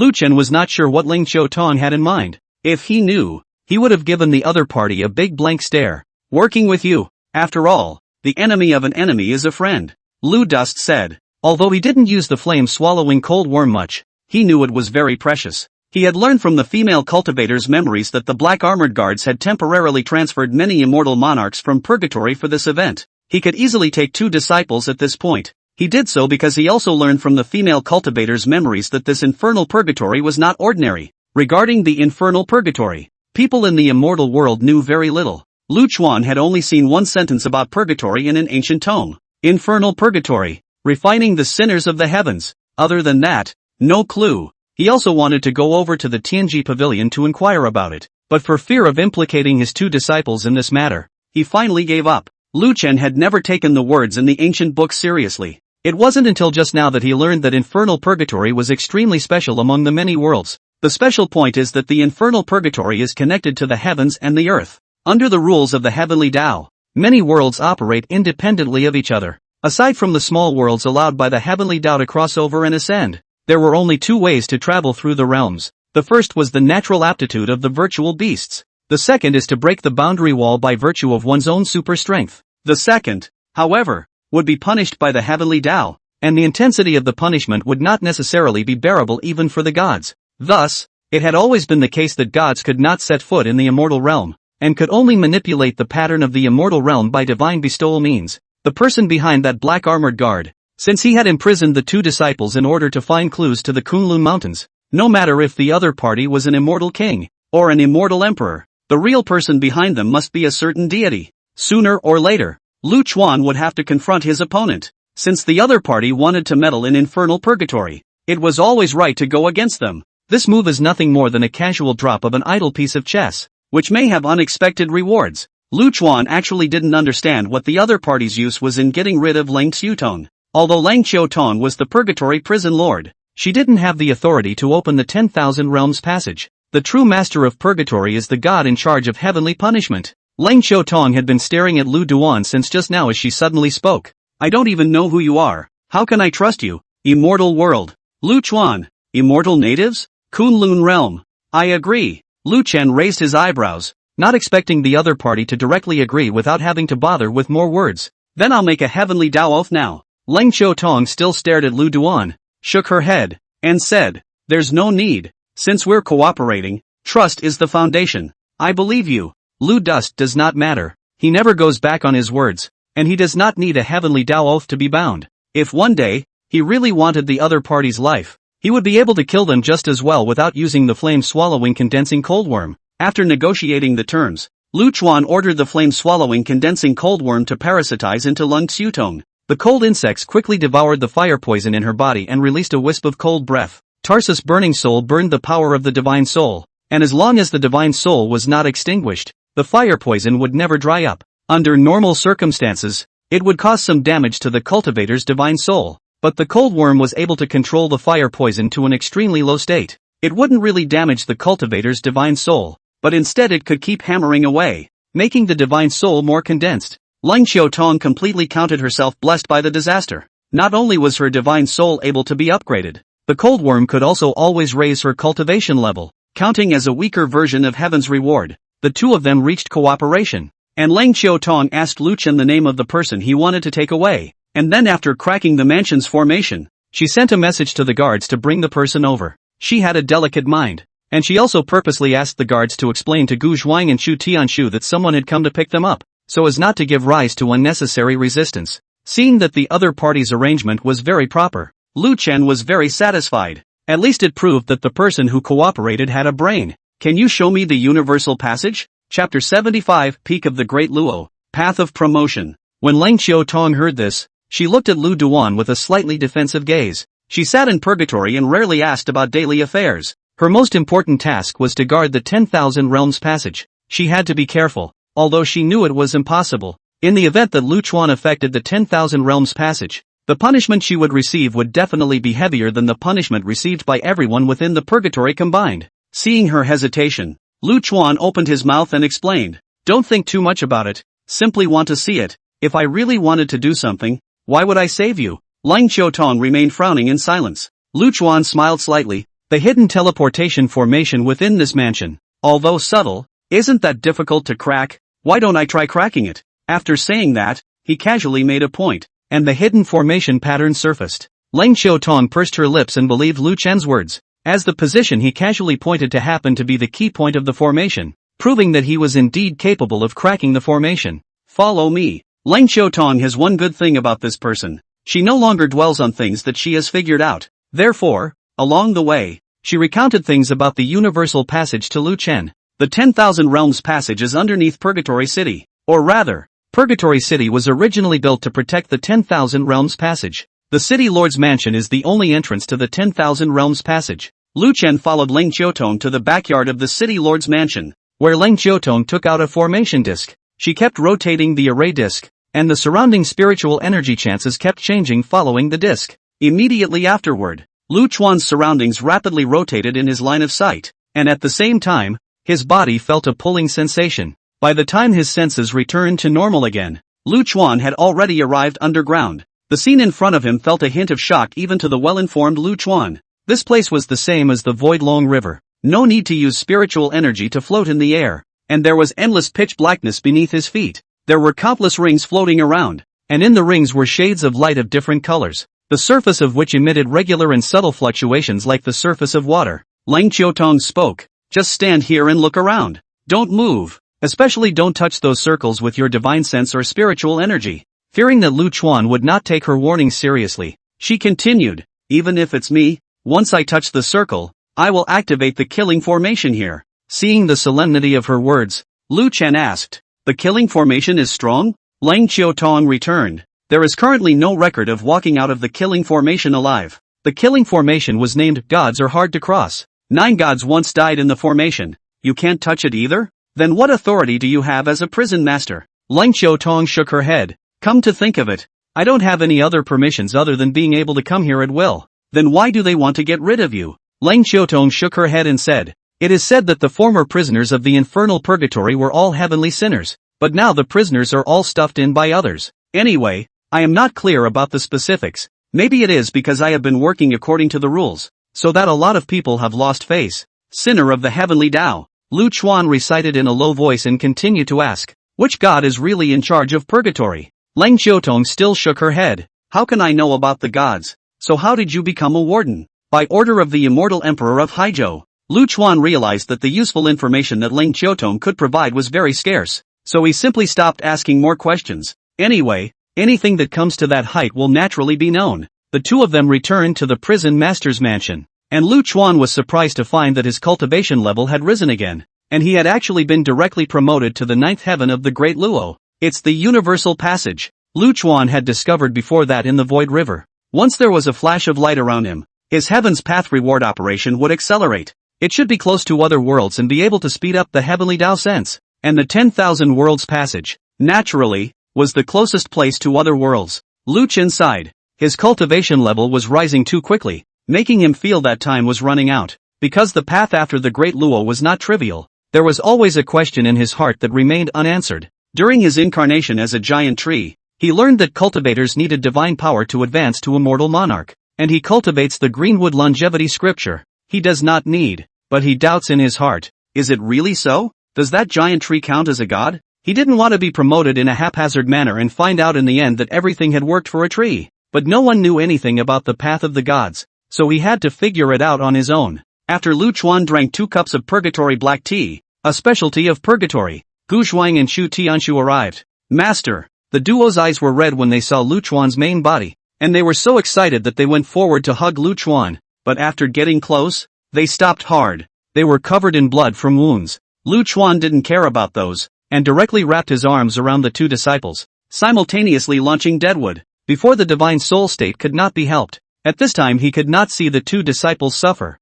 Lu Chen was not sure what Leng Xiaotong had in mind. If he knew, he would have given the other party a big blank stare. "Working with you. After all, the enemy of an enemy is a friend," Lu Dust said. Although he didn't use the flame-swallowing cold worm much, he knew it was very precious. He had learned from the female cultivator's memories that the black armored guards had temporarily transferred many immortal monarchs from purgatory for this event. He could easily take 2 disciples at this point. He did so because he also learned from the female cultivator's memories that this infernal purgatory was not ordinary. Regarding the infernal purgatory, people in the immortal world knew very little. Lu Chuan had only seen one sentence about purgatory in an ancient tome. Infernal purgatory, refining the sinners of the heavens. Other than that, no clue. He also wanted to go over to the Tianji pavilion to inquire about it, but for fear of implicating his 2 disciples in this matter, he finally gave up. Lu Chen had never taken the words in the ancient book seriously. It wasn't until just now that he learned that infernal purgatory was extremely special among the many worlds. The special point is that the infernal purgatory is connected to the heavens and the earth. Under the rules of the heavenly Tao, many worlds operate independently of each other. Aside from the small worlds allowed by the heavenly Tao to cross over and ascend, there were only 2 ways to travel through the realms. The first was the natural aptitude of the virtual beasts. The second is to break the boundary wall by virtue of one's own super strength. The second, however, would be punished by the heavenly Tao, and the intensity of the punishment would not necessarily be bearable even for the gods. Thus, it had always been the case that gods could not set foot in the immortal realm. and could only manipulate the pattern of the immortal realm by divine bestowal means. The person behind that black armored guard, since he had imprisoned the two disciples in order to find clues to the Kunlun Mountains, no matter if the other party was an immortal king, or an immortal emperor, the real person behind them must be a certain deity. Sooner or later, Lu Chuan would have to confront his opponent. Since the other party wanted to meddle in infernal purgatory, it was always right to go against them. This move is nothing more than a casual drop of an idle piece of chess, which may have unexpected rewards. Lu Chuan actually didn't understand what the other party's use was in getting rid of Lang Xiutong. Although Lang Xiutong was the purgatory prison lord, she didn't have the authority to open the 10,000 Realms passage. The true master of purgatory is the god in charge of heavenly punishment. Lang Xiutong had been staring at Lu Duan since just now as she suddenly spoke. I don't even know who you are. How can I trust you? Immortal world. Lu Chuan. Immortal natives? Kunlun realm. I agree. Lu Chen raised his eyebrows, not expecting the other party to directly agree without having to bother with more words. Then I'll make a heavenly Dao oath now. Lang Xiutong still stared at Lu Duan, shook her head, and said, there's no need. Since we're cooperating, trust is the foundation. I believe you. Lu Dust does not matter. He never goes back on his words, and he does not need a heavenly Dao oath to be bound. If one day, he really wanted the other party's life, he would be able to kill them just as well without using the flame-swallowing condensing coldworm. After negotiating the terms, Lu Chuan ordered the flame-swallowing condensing coldworm to parasitize into Lang Xiutong. The cold insects quickly devoured the fire poison in her body and released a wisp of cold breath. Tarsus' burning soul burned the power of the divine soul, and as long as the divine soul was not extinguished, the fire poison would never dry up. Under normal circumstances, it would cause some damage to the cultivator's divine soul, but the coldworm was able to control the fire poison to an extremely low state. It wouldn't really damage the cultivator's divine soul, but instead it could keep hammering away, making the divine soul more condensed. Lang Xiutong completely counted herself blessed by the disaster. Not only was her divine soul able to be upgraded, the coldworm could also always raise her cultivation level, counting as a weaker version of heaven's reward. The two of them reached cooperation, and Lang Xiutong asked Lu Chen the name of the person he wanted to take away, and then after cracking the mansion's formation, she sent a message to the guards to bring the person over. She had a delicate mind, and she also purposely asked the guards to explain to Gu Zhuang and Chu Tianshu that someone had come to pick them up, so as not to give rise to unnecessary resistance. Seeing that the other party's arrangement was very proper, Lu Chen was very satisfied. At least it proved that the person who cooperated had a brain. Can you show me the universal passage? Chapter 75, Peak of the Great Luo, Path of Promotion. When Lang Xiutong heard this, she looked at Lu Duan with a slightly defensive gaze. She sat in purgatory and rarely asked about daily affairs. Her most important task was to guard the 10,000 Realms passage. She had to be careful, although she knew it was impossible. In the event that Lu Chuan affected the 10,000 Realms passage, the punishment she would receive would definitely be heavier than the punishment received by everyone within the purgatory combined. Seeing her hesitation, Lu Chuan opened his mouth and explained, don't think too much about it, simply want to see it. If I really wanted to do something, why would I save you? Lang Xiutong remained frowning in silence. Lu Chuan smiled slightly. The hidden teleportation formation within this mansion, although subtle, isn't that difficult to crack. Why don't I try cracking it? After saying that, he casually made a point, and the hidden formation pattern surfaced. Lang Xiutong pursed her lips and believed Lu Chen's words, as the position he casually pointed to happened to be the key point of the formation, proving that he was indeed capable of cracking the formation. Follow me. Lang Xiutong has one good thing about this person. She no longer dwells on things that she has figured out. Therefore, along the way, she recounted things about the universal passage to Lu Chen. The 10,000 Realms passage is underneath Purgatory City. Or rather, Purgatory City was originally built to protect the 10,000 Realms passage. The City Lord's mansion is the only entrance to the 10,000 Realms passage. Lu Chen followed Lang Xiutong to the backyard of the City Lord's mansion, where Lang Xiutong took out a formation disc. She kept rotating the array disc, and the surrounding spiritual energy chances kept changing following the disc. Immediately afterward, Lu Chuan's surroundings rapidly rotated in his line of sight, and at the same time, his body felt a pulling sensation. By the time his senses returned to normal again, Lu Chuan had already arrived underground. The scene in front of him felt a hint of shock even to the well-informed Lu Chuan. This place was the same as the Void Long River. No need to use spiritual energy to float in the air, and there was endless pitch blackness beneath his feet. There were countless rings floating around, and in the rings were shades of light of different colors, the surface of which emitted regular and subtle fluctuations like the surface of water. Lang Xiutong spoke, just stand here and look around. Don't move. Especially don't touch those circles with your divine sense or spiritual energy. Fearing that Lu Chuan would not take her warning seriously, she continued, even if it's me, once I touch the circle, I will activate the killing formation here. Seeing the solemnity of her words, Lu Chen asked, the killing formation is strong? Lang Qiutong returned, there is currently no record of walking out of the killing formation alive. The killing formation was named gods are hard to cross. 9 gods once died in the formation. You can't touch it either? Then what authority do you have as a prison master? Lang Qiutong shook her head. Come to think of it, I don't have any other permissions other than being able to come here at will. Then why do they want to get rid of you? Lang Qiutong shook her head and said, it is said that the former prisoners of the infernal purgatory were all heavenly sinners, but now the prisoners are all stuffed in by others. Anyway, I am not clear about the specifics. Maybe it is because I have been working according to the rules, so that a lot of people have lost face. Sinner of the heavenly Tao, Lu Chuan recited in a low voice and continued to ask, which god is really in charge of purgatory? Lang Qiutong still shook her head. How can I know about the gods? So how did you become a warden? By order of the immortal emperor of Haizhou. Lu Chuan realized that the useful information that Lang Qiutong could provide was very scarce, so he simply stopped asking more questions. Anyway, anything that comes to that height will naturally be known. The two of them returned to the prison master's mansion, and Lu Chuan was surprised to find that his cultivation level had risen again, and he had actually been directly promoted to the 9th heaven of the Great Luo. It's the universal passage. Lu Chuan had discovered before that in the Void River. Once there was a flash of light around him, his Heaven's Path reward operation would accelerate. It should be close to other worlds and be able to speed up the heavenly Tao sense. And the 10,000 worlds passage, naturally, was the closest place to other worlds. Lu Chen sighed. His cultivation level was rising too quickly, making him feel that time was running out. Because the path after the Great Luo was not trivial, there was always a question in his heart that remained unanswered. During his incarnation as a giant tree, he learned that cultivators needed divine power to advance to immortal monarch, and he cultivates the Greenwood longevity scripture. He does not need, but he doubts in his heart, is it really so? Does that giant tree count as a god? He didn't want to be promoted in a haphazard manner and find out in the end that everything had worked for a tree. But no one knew anything about the path of the gods, so he had to figure it out on his own. After Lu Chuan drank 2 cups of purgatory black tea, a specialty of purgatory, Gu Zhuang and Xu Tianshu arrived. Master, the duo's eyes were red when they saw Lu Chuan's main body, and they were so excited that they went forward to hug Lu Chuan, but after getting close, they stopped hard. They were covered in blood from wounds. Lu Chuan didn't care about those, and directly wrapped his arms around the 2 disciples, simultaneously launching Deadwood. Before the divine soul state could not be helped. At this time he could not see the 2 disciples suffer.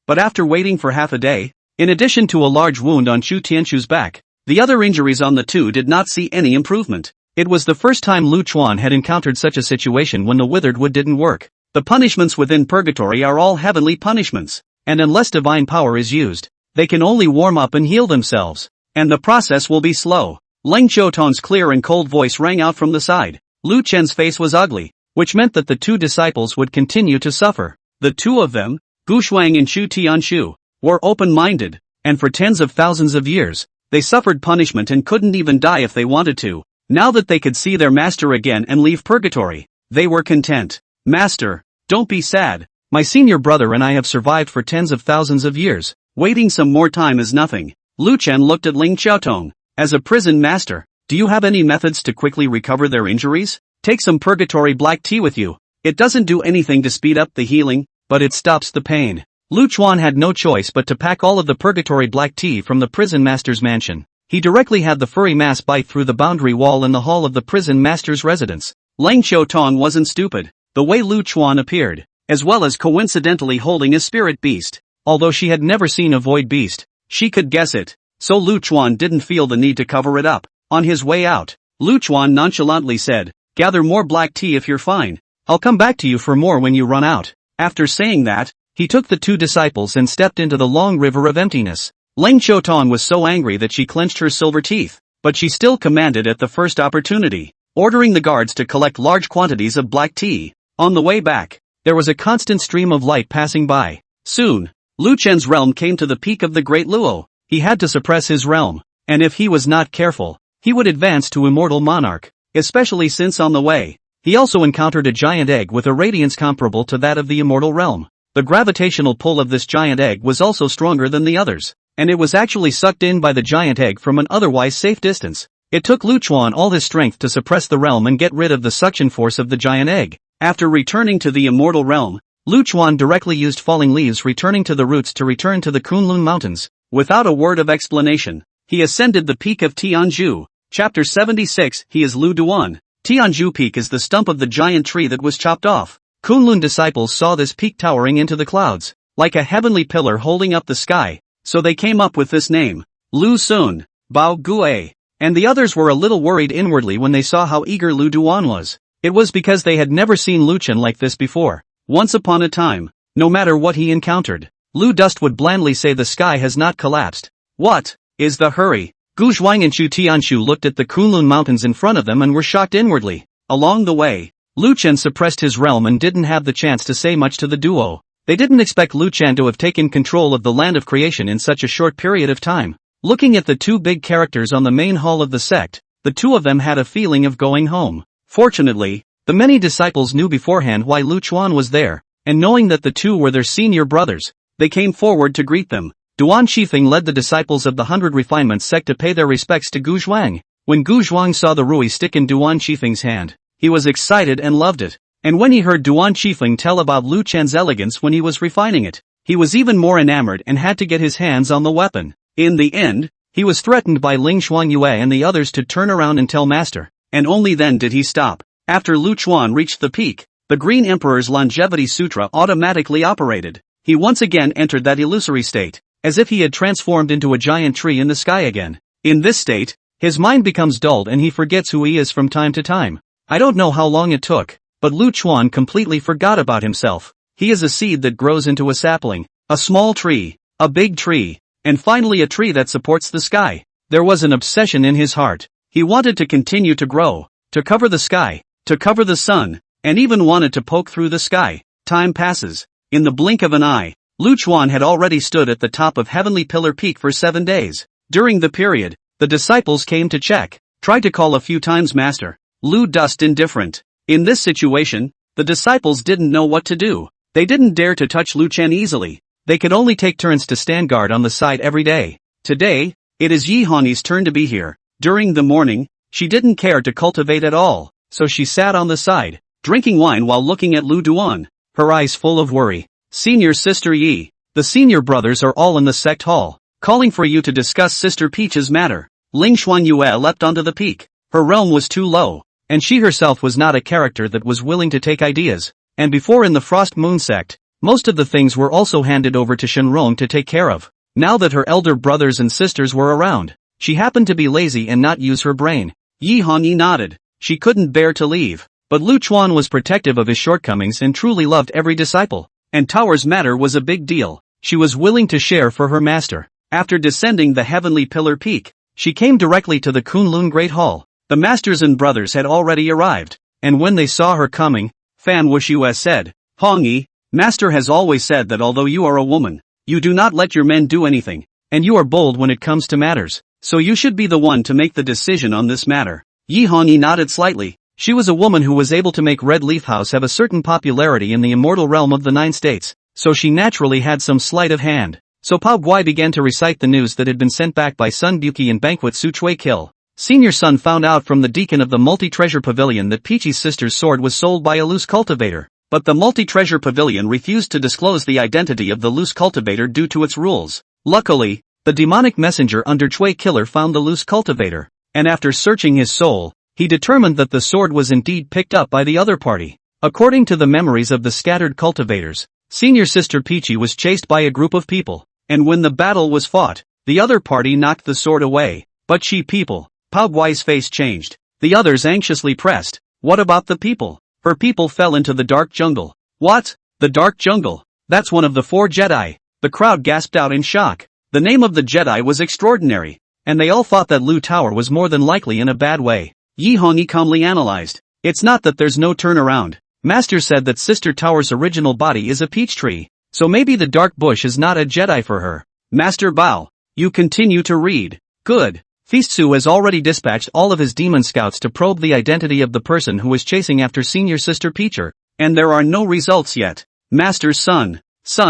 But after waiting for half a day, in addition to a large wound on Xu Tianshu's back, the other injuries on the 2 did not see any improvement. It was the first time Lu Chuan had encountered such a situation when the withered wood didn't work. The punishments within purgatory are all heavenly punishments, and unless divine power is used, they can only warm up and heal themselves, and the process will be slow. Lang Qiutong's clear and cold voice rang out from the side. Lu Chen's face was ugly, which meant that the 2 disciples would continue to suffer. The 2 of them, Gu Shuang and Xu Tianshu, were open-minded, and for tens of thousands of years, they suffered punishment and couldn't even die if they wanted to. Now that they could see their master again and leave purgatory, they were content. Master, don't be sad. My senior brother and I have survived for tens of thousands of years. Waiting some more time is nothing. Lu Chen looked at Lang Qiutong. As a prison master, do you have any methods to quickly recover their injuries? Take some purgatory black tea with you. It doesn't do anything to speed up the healing, but it stops the pain. Lu Chuan had no choice but to pack all of the purgatory black tea from the prison master's mansion. He directly had the furry mass bite through the boundary wall in the hall of the prison master's residence. Lang Qiutong wasn't stupid. The way Lu Chuan appeared, as well as coincidentally holding a spirit beast. Although she had never seen a void beast, she could guess it, so Lu Chuan didn't feel the need to cover it up. On his way out, Lu Chuan nonchalantly said, gather more black tea if you're fine. I'll come back to you for more when you run out. After saying that, he took the 2 disciples and stepped into the long river of emptiness. Lang Qiutong was so angry that she clenched her silver teeth, but she still commanded at the first opportunity, ordering the guards to collect large quantities of black tea. On the way back, there was a constant stream of light passing by. Soon, Lu Chen's realm came to the peak of the Great Luo. He had to suppress his realm, and if he was not careful, he would advance to immortal monarch, especially since on the way, he also encountered a giant egg with a radiance comparable to that of the immortal realm. The gravitational pull of this giant egg was also stronger than the others. and it was actually sucked in by the giant egg from an otherwise safe distance. It took Lu Chuan all his strength to suppress the realm and get rid of the suction force of the giant egg. After returning to the immortal realm, Lu Chuan directly used falling leaves returning to the roots to return to the Kunlun Mountains. Without a word of explanation, he ascended the peak of Tianzhu. Chapter 76. He is Lu Duan. Tianzhu Peak is the stump of the giant tree that was chopped off. Kunlun disciples saw this peak towering into the clouds, like a heavenly pillar holding up the sky, so they came up with this name, Lu Sun, Bao Gue. And the others were a little worried inwardly when they saw how eager Lu Duan was. It was because they had never seen Luchan like this before. Once upon a time, no matter what he encountered, Lu Dust would blandly say the sky has not collapsed. What is the hurry? Gu Zhuang and Chu Tianshu looked at the Kunlun Mountains in front of them and were shocked inwardly. Along the way, Lu Chen suppressed his realm and didn't have the chance to say much to the duo. They didn't expect Lu Chen to have taken control of the land of creation in such a short period of time. Looking at the two big characters on the main hall of the sect, the two of them had a feeling of going home. Fortunately, the many disciples knew beforehand why Lu Chuan was there, and knowing that the two were their senior brothers, they came forward to greet them. Duan Shifeng led the disciples of the 100 Refinements sect to pay their respects to Gu Zhuang. When Gu Zhuang saw the Rui stick in Duan Shifeng's hand, he was excited and loved it. And when he heard Duan Shifeng tell about Lu Chen's elegance when he was refining it, he was even more enamored and had to get his hands on the weapon. In the end, he was threatened by Ling Xuanyue and the others to turn around and tell Master, and only then did he stop. After Lu Chuan reached the peak, the Green Emperor's Longevity Sutra automatically operated. He once again entered that illusory state, as if he had transformed into a giant tree in the sky again. In this state, his mind becomes dulled and he forgets who he is from time to time. I don't know how long it took, but Lu Chuan completely forgot about himself. He is a seed that grows into a sapling, a small tree, a big tree, and finally a tree that supports the sky. There was an obsession in his heart. He wanted to continue to grow, to cover the sky, to cover the sun, and even wanted to poke through the sky. Time passes. In the blink of an eye, Lu Chuan had already stood at the top of Heavenly Pillar Peak for 7 days. During the period, the disciples came to check, tried to call a few times Master. Lu Dust indifferent. In this situation, the disciples didn't know what to do. They didn't dare to touch Lu Chen easily. They could only take turns to stand guard on the side every day. Today, it is Yi Hani's turn to be here. During the morning, she didn't care to cultivate at all, so she sat on the side, drinking wine while looking at Lu Duan, her eyes full of worry. Senior Sister Yi, the senior brothers are all in the sect hall, calling for you to discuss Sister Peach's matter. Ling Xuanyue leapt onto the peak. Her realm was too low, and she herself was not a character that was willing to take ideas. And before in the Frost Moon sect, most of the things were also handed over to Shenrong to take care of. Now that her elder brothers and sisters were around, she happened to be lazy and not use her brain. Yi Hani nodded. She couldn't bear to leave, but Lu Chuan was protective of his shortcomings and truly loved every disciple. And Tower's matter was a big deal. She was willing to share for her master. After descending the Heavenly Pillar Peak, she came directly to the Kunlun Great Hall. The masters and brothers had already arrived, and when they saw her coming, Fan Wushue said, Hongyi, Master has always said that although you are a woman, you do not let your men do anything, and you are bold when it comes to matters, so you should be the one to make the decision on this matter. Yi Hongyi nodded slightly. She was a woman who was able to make Red Leaf House have a certain popularity in the immortal realm of the 9 states, so she naturally had some sleight of hand. So Pao Guai began to recite the news that had been sent back by Sun Buki and Banquet Su Chui Kill. Senior Sun found out from the deacon of the Multi-Treasure Pavilion that Peachy's sister's sword was sold by a loose cultivator, but the Multi-Treasure Pavilion refused to disclose the identity of the loose cultivator due to its rules. Luckily, the demonic messenger under Chui Killer found the loose cultivator, and after searching his soul, he determined that the sword was indeed picked up by the other party. According to the memories of the scattered cultivators, Senior Sister Peachy was chased by a group of people, and when the battle was fought, the other party knocked the sword away. But she people, Pao Guai's face changed. The others anxiously pressed, what about the people? Her people fell into the dark jungle. What? The dark jungle? That's one of the 4 Jedi. The crowd gasped out in shock. The name of the Jedi was extraordinary, and they all thought that Lu Tower was more than likely in a bad way. Yi Hongyi calmly analyzed. It's not that there's no turnaround. Master said that Sister Tower's original body is a peach tree, so maybe the dark bush is not a Jedi for her. Master Bao, you continue to read. Good. Feastsu has already dispatched all of his demon scouts to probe the identity of the person who is chasing after Senior Sister Peacher, and there are no results yet. Master's son,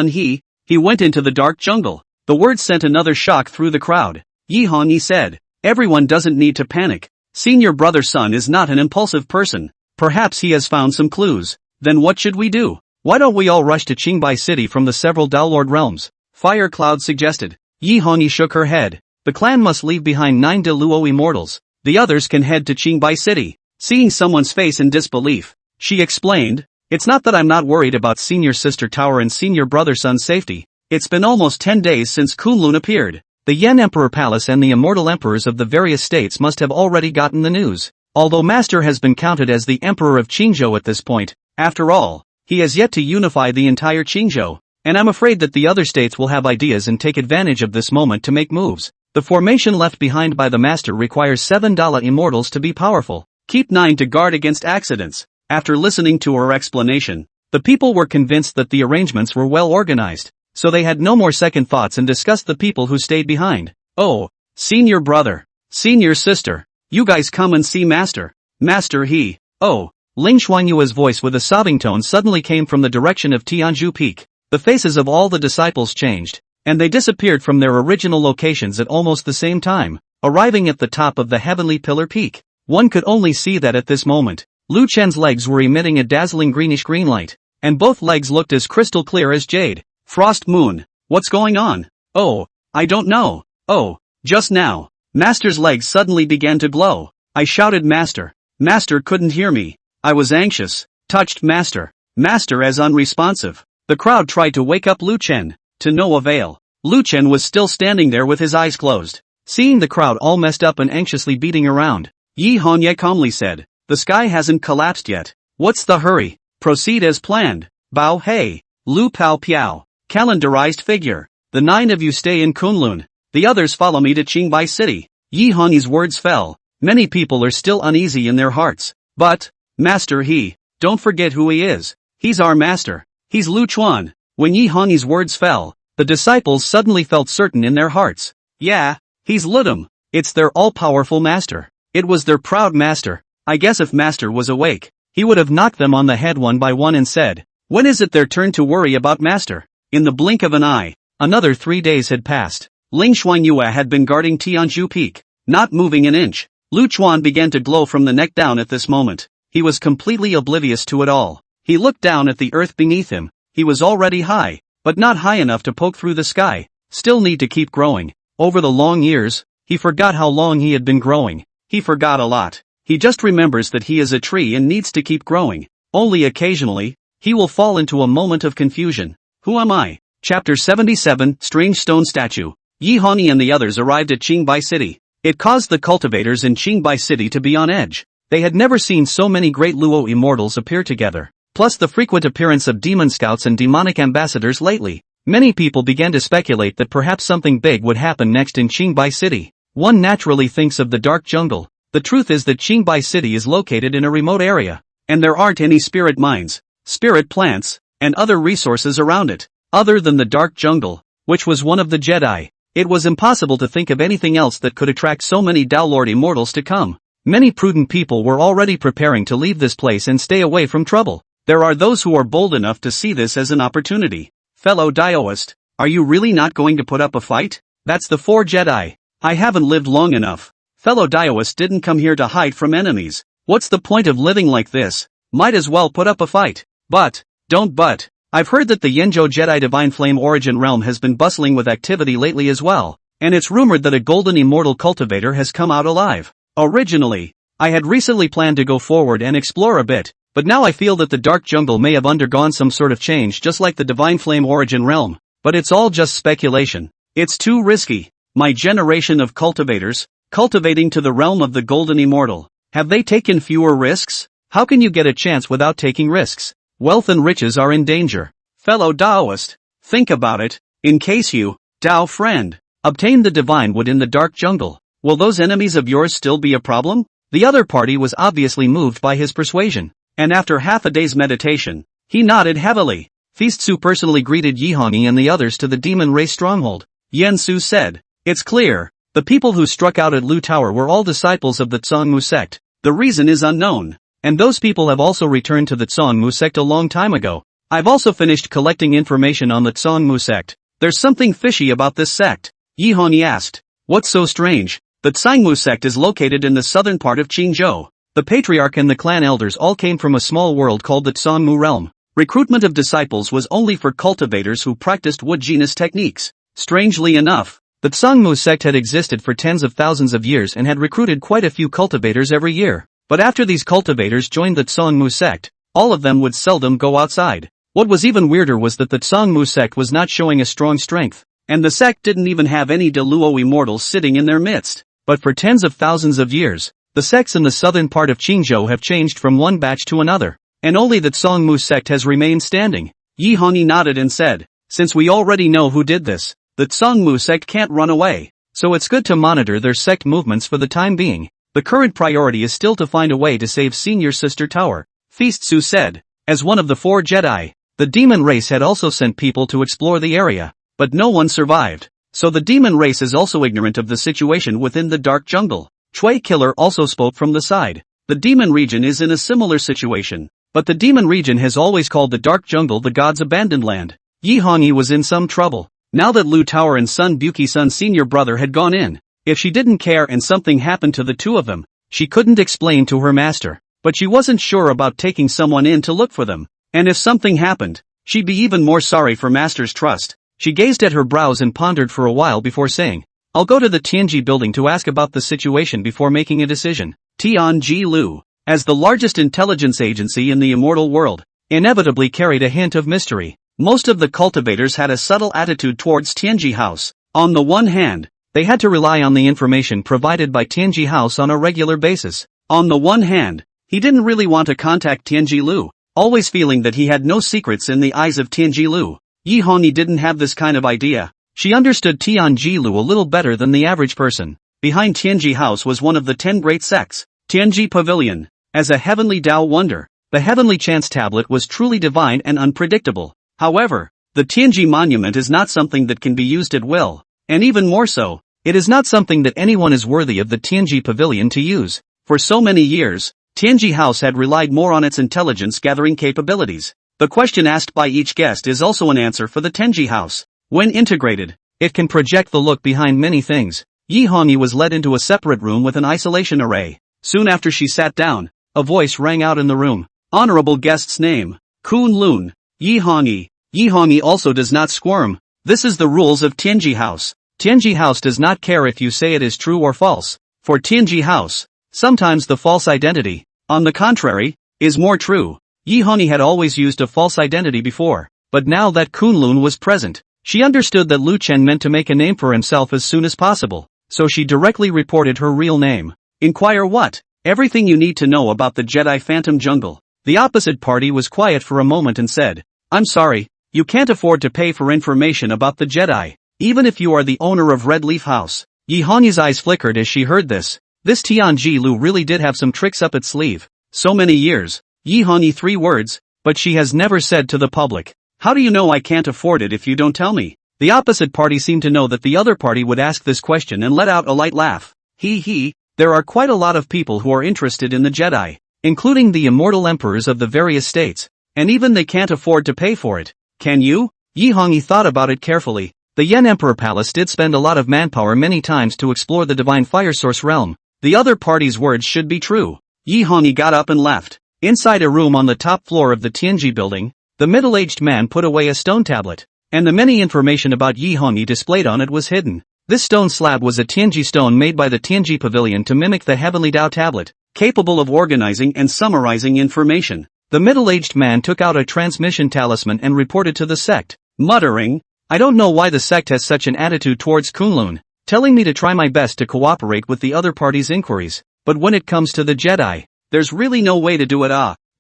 he went into the dark jungle. The word sent another shock through the crowd. Yi Hongyi said, "Everyone doesn't need to panic. Senior brother Sun is not an impulsive person. Perhaps he has found some clues. Then what should we do? Why don't we all rush to Qingbai City from the several Daolord realms?" Fire Cloud suggested. Yi Hongyi shook her head. "The clan must leave behind 9 De Luo immortals. The others can head to Qingbai City." Seeing someone's face in disbelief, she explained, "It's not that I'm not worried about Senior Sister Tower and Senior Brother Sun's safety. It's been almost 10 days since Kunlun appeared. The Yen Emperor Palace and the immortal emperors of the various states must have already gotten the news. Although Master has been counted as the Emperor of Qingzhou at this point, after all, he has yet to unify the entire Qingzhou, and I'm afraid that the other states will have ideas and take advantage of this moment to make moves. The formation left behind by the Master requires 7 Dala immortals to be powerful. Keep 9 to guard against accidents." After listening to her explanation, the people were convinced that the arrangements were well organized, so they had no more second thoughts and discussed the people who stayed behind. "Oh, senior brother, senior sister, you guys come and see Master. Master he." "Oh." Ling Xuanyue's voice with a sobbing tone suddenly came from the direction of Tianzhu Peak. The faces of all the disciples changed, and they disappeared from their original locations at almost the same time, arriving at the top of the heavenly pillar peak. One could only see that at this moment, Lu Chen's legs were emitting a dazzling greenish-green light, and both legs looked as crystal clear as jade. "Frost Moon, what's going on?" "Oh, I don't know." "Oh, just now, Master's legs suddenly began to glow. I shouted Master. Master couldn't hear me. I was anxious, touched Master. Master as unresponsive." The crowd tried to wake up Lu Chen, to no avail. Lu Chen was still standing there with his eyes closed. Seeing the crowd all messed up and anxiously beating around, Yi Hongyi calmly said, "The sky hasn't collapsed yet. What's the hurry? Proceed as planned." "Bao Hei, Lu Pao Piao, calendarized figure. The 9 of you stay in Kunlun. The others follow me to Qingbai City." Yi Hongyi's words fell. Many people are still uneasy in their hearts. "But, Master he, don't forget who he is. He's our master. He's Lu Chuan." When Yi Hongyi's words fell, the disciples suddenly felt certain in their hearts. "Yeah, he's Ludum. It's their all-powerful master. It was their proud master. I guess if Master was awake, he would have knocked them on the head one by one and said, 'When is it their turn to worry about Master?'" In the blink of an eye, another 3 days had passed. Ling Xuanyue had been guarding Tianzhu Peak, not moving an inch. Lu Chuan began to glow from the neck down at this moment. He was completely oblivious to it all. He looked down at the earth beneath him. He was already high, but not high enough to poke through the sky. Still need to keep growing. Over the long years, he forgot how long he had been growing. He forgot a lot. He just remembers that he is a tree and needs to keep growing. Only occasionally, he will fall into a moment of confusion. Who am I? Chapter 77, Strange Stone Statue. Yi Hongyi and the others arrived at Qingbai City. It caused the cultivators in Qingbai City to be on edge. They had never seen so many great Luo immortals appear together. Plus the frequent appearance of demon scouts and demonic ambassadors lately. Many people began to speculate that perhaps something big would happen next in Qingbai City. One naturally thinks of the dark jungle. The truth is that Qingbai City is located in a remote area, and there aren't any spirit mines, spirit plants, and other resources around it. Other than the dark jungle, which was one of the Jedi, it was impossible to think of anything else that could attract so many Daolord immortals to come. Many prudent people were already preparing to leave this place and stay away from trouble. There are those who are bold enough to see this as an opportunity. Fellow Daoist, are you really not going to put up a fight? That's the 4 Jedi. I haven't lived long enough. Fellow Daoist didn't come here to hide from enemies. What's the point of living like this? Might as well put up a fight. But, don't but. I've heard that the Yenzhou Jedi Divine Flame Origin Realm has been bustling with activity lately as well, and it's rumored that a golden immortal cultivator has come out alive. Originally, I had recently planned to go forward and explore a bit, but now I feel that the dark jungle may have undergone some sort of change just like the Divine Flame Origin Realm, but it's all just speculation. It's too risky. My generation of cultivators, cultivating to the realm of the golden immortal, have they taken fewer risks? How can you get a chance without taking risks? Wealth and riches are in danger. Fellow Daoist, think about it. In case you, Dao friend, obtain the divine wood in the dark jungle, will those enemies of yours still be a problem? The other party was obviously moved by his persuasion, and after half a day's meditation, he nodded heavily. Feast-Su personally greeted Yi Hongyi and the others to the demon race stronghold. Yen Su said, "It's clear, the people who struck out at Lu Tower were all disciples of the Zongmu sect. The reason is unknown, and those people have also returned to the Zongmu sect a long time ago. I've also finished collecting information on the Zongmu sect. There's something fishy about this sect, Yi Hongyi asked. What's so strange? The Tsangmu sect is located in the southern part of Qingzhou. The patriarch and the clan elders all came from a small world called the Tsangmu realm. Recruitment of disciples was only for cultivators who practiced wood genus techniques. Strangely enough, the Tsangmu sect had existed for tens of thousands of years and had recruited quite a few cultivators every year. But after these cultivators joined the Tsangmu sect, all of them would seldom go outside. What was even weirder was that the Tsangmu sect was not showing a strong strength, and the sect didn't even have any Deluo immortals sitting in their midst. But for tens of thousands of years, the sects in the southern part of Qingzhou have changed from one batch to another, and only the Tsangmu sect has remained standing. Yi Hongyi nodded and said, since we already know who did this, the Tsangmu sect can't run away, so it's good to monitor their sect movements for the time being. The current priority is still to find a way to save Senior Sister Tower, Feast Su said. As one of the 4 Jedi, the demon race had also sent people to explore the area, but no one survived. So the demon race is also ignorant of the situation within the dark jungle. Chui Killer also spoke from the side. The demon region is in a similar situation, but the demon region has always called the dark jungle the gods' abandoned land. Yi Hongyi was in some trouble. Now that Lu Tower and Sun Buki-sun's senior brother had gone in, if she didn't care and something happened to the two of them, she couldn't explain to her master. But she wasn't sure about taking someone in to look for them. And if something happened, she'd be even more sorry for master's trust. She gazed at her brows and pondered for a while before saying, I'll go to the Tianji building to ask about the situation before making a decision. Tianji Lu, as the largest intelligence agency in the immortal world, inevitably carried a hint of mystery. Most of the cultivators had a subtle attitude towards Tianji House. On the one hand, they had to rely on the information provided by Tianji House on a regular basis. On the one hand, he didn't really want to contact Tianji Lu, always feeling that he had no secrets in the eyes of Tianji Lu. Yi Hongyi didn't have this kind of idea. She understood Tianji Lu a little better than the average person. Behind Tianji House was one of the 10 great sects, Tianji Pavilion. As a heavenly Tao wonder, the heavenly chance tablet was truly divine and unpredictable. However, the Tianji monument is not something that can be used at will, and even more so, it is not something that anyone is worthy of the Tianji Pavilion to use. For so many years, Tianji House had relied more on its intelligence-gathering capabilities. The question asked by each guest is also an answer for the Tianji House. When integrated, it can project the look behind many things. Yi Hongyi was led into a separate room with an isolation array. Soon after she sat down, a voice rang out in the room. Honorable guest's name, Kun Lun, Yi Hongyi. Yi Hongyi also does not squirm. This is the rules of Tianji House. Tianji House does not care if you say it is true or false. For Tianji House, sometimes the false identity, on the contrary, is more true. Yi Hongyi had always used a false identity before, but now that Kunlun was present, she understood that Lu Chen meant to make a name for himself as soon as possible, so she directly reported her real name. Inquire what? Everything you need to know about the Jedi Phantom Jungle. The opposite party was quiet for a moment and said, I'm sorry, you can't afford to pay for information about the Jedi, even if you are the owner of Red Leaf House. Yi Hongyi's eyes flickered as she heard this. This Tianji Lu really did have some tricks up its sleeve. So many years. Yi Hongyi 3 words, but she has never said to the public. How do you know I can't afford it if you don't tell me? The opposite party seemed to know that the other party would ask this question and let out a light laugh. There are quite a lot of people who are interested in the Jedi, including the immortal emperors of the various states, and even they can't afford to pay for it. Can you? Yi Hongyi thought about it carefully. The Yen Emperor Palace did spend a lot of manpower many times to explore the divine fire source realm. The other party's words should be true. Yi Hongyi got up and left. Inside a room on the top floor of the Tianji building, the middle-aged man put away a stone tablet, and the many information about Yi Hongyi displayed on it was hidden. This stone slab was a Tianji stone made by the Tianji Pavilion to mimic the Heavenly Tao tablet, capable of organizing and summarizing information. The middle-aged man took out a transmission talisman and reported to the sect, muttering, I don't know why the sect has such an attitude towards Kunlun, telling me to try my best to cooperate with the other party's inquiries, but when it comes to the Jedi, there's really no way to do it.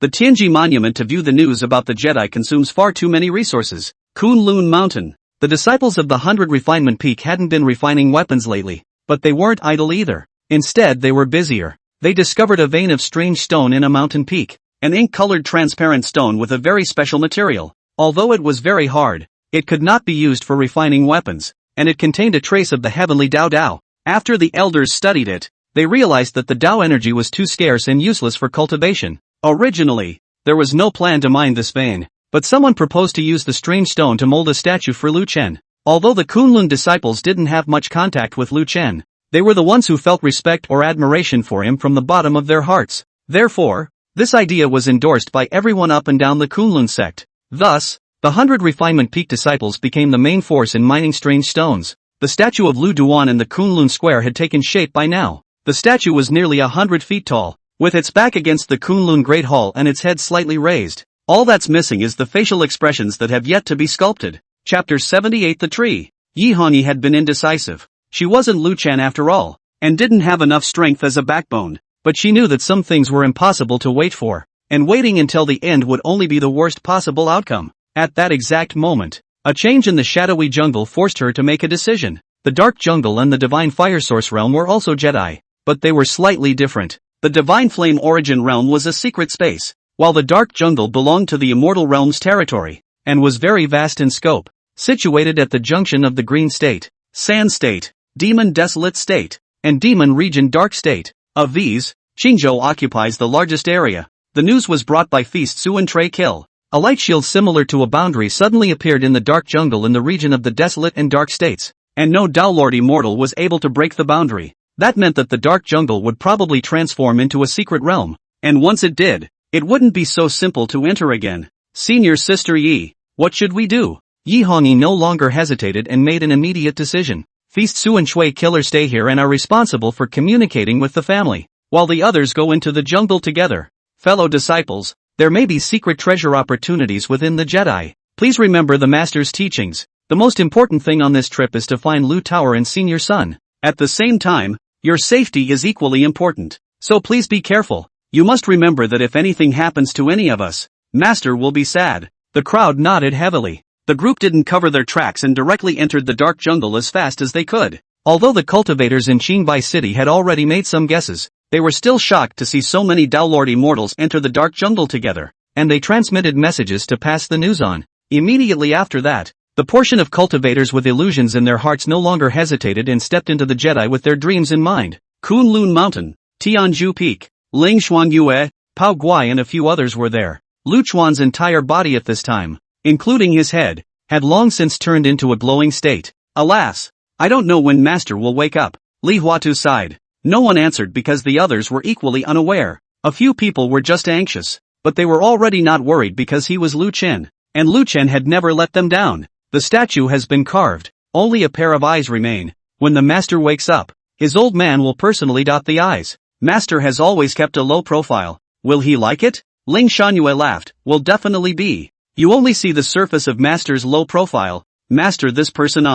The Tianji Monument to view the news about the Jedi consumes far too many resources. Kunlun Mountain. The disciples of the 100 Refinement Peak hadn't been refining weapons lately, but they weren't idle either. Instead they were busier. They discovered a vein of strange stone in a mountain peak, an ink-colored transparent stone with a very special material. Although it was very hard, it could not be used for refining weapons, and it contained a trace of the heavenly Dao. After the elders studied it, they realized that the Dao energy was too scarce and useless for cultivation. Originally, there was no plan to mine this vein, but someone proposed to use the strange stone to mold a statue for Lu Chen. Although the Kunlun disciples didn't have much contact with Lu Chen, they were the ones who felt respect or admiration for him from the bottom of their hearts. Therefore, this idea was endorsed by everyone up and down the Kunlun sect. Thus, the 100 Refinement Peak disciples became the main force in mining strange stones. The statue of Lu Duan in the Kunlun square had taken shape by now. The statue was nearly 100 feet tall, with its back against the Kunlun Great Hall and its head slightly raised. All that's missing is the facial expressions that have yet to be sculpted. Chapter 78. The Tree. Yi Hongyi had been indecisive. She wasn't Lu Chen after all, and didn't have enough strength as a backbone, but she knew that some things were impossible to wait for, and waiting until the end would only be the worst possible outcome. At that exact moment, a change in the shadowy jungle forced her to make a decision. The Dark Jungle and the Divine Fire Source Realm were also Jedi, but they were slightly different. The Divine Flame Origin Realm was a secret space, while the Dark Jungle belonged to the Immortal Realm's territory, and was very vast in scope, situated at the junction of the Green State, Sand State, Demon Desolate State, and Demon Region Dark State. Of these, Xingzhou occupies the largest area. The news was brought by Feast Suan Trey Kill. A light shield similar to a boundary suddenly appeared in the Dark Jungle in the region of the Desolate and Dark States, and no Downlord Immortal was able to break the boundary. That meant that the Dark Jungle would probably transform into a secret realm, and once it did, it wouldn't be so simple to enter again. Senior Sister Yi, what should we do? Yi Hongyi no longer hesitated and made an immediate decision. Feast Suan Shui Killer stay here and are responsible for communicating with the family, while the others go into the jungle together. Fellow disciples, there may be secret treasure opportunities within the Jedi. Please remember the Master's teachings. The most important thing on this trip is to find Lu Tower and Senior Sun. At the same time, your safety is equally important, so please be careful. You must remember that if anything happens to any of us, Master will be sad. The crowd nodded heavily. The group didn't cover their tracks and directly entered the Dark Jungle as fast as they could. Although the cultivators in Qingbai City had already made some guesses, they were still shocked to see so many Downlord Immortals enter the Dark Jungle together, and they transmitted messages to pass the news on. Immediately after that, the portion of cultivators with illusions in their hearts no longer hesitated and stepped into the Jedi with their dreams in mind. Kunlun Mountain, Tianju Peak, Lingshuang Yue, Pao Guai and a few others were there. Lu Chuan's entire body at this time, including his head, had long since turned into a glowing state. Alas, I don't know when Master will wake up. Li Huatu sighed. No one answered because the others were equally unaware. A few people were just anxious, but they were already not worried because he was Lu Chen, and Lu Chen had never let them down. The statue has been carved, only a pair of eyes remain. When the Master wakes up, his old man will personally dot the eyes. Master has always kept a low profile. Will he like it? Ling Shangyue laughed. Will definitely be. You only see the surface of Master's low profile. Master, this person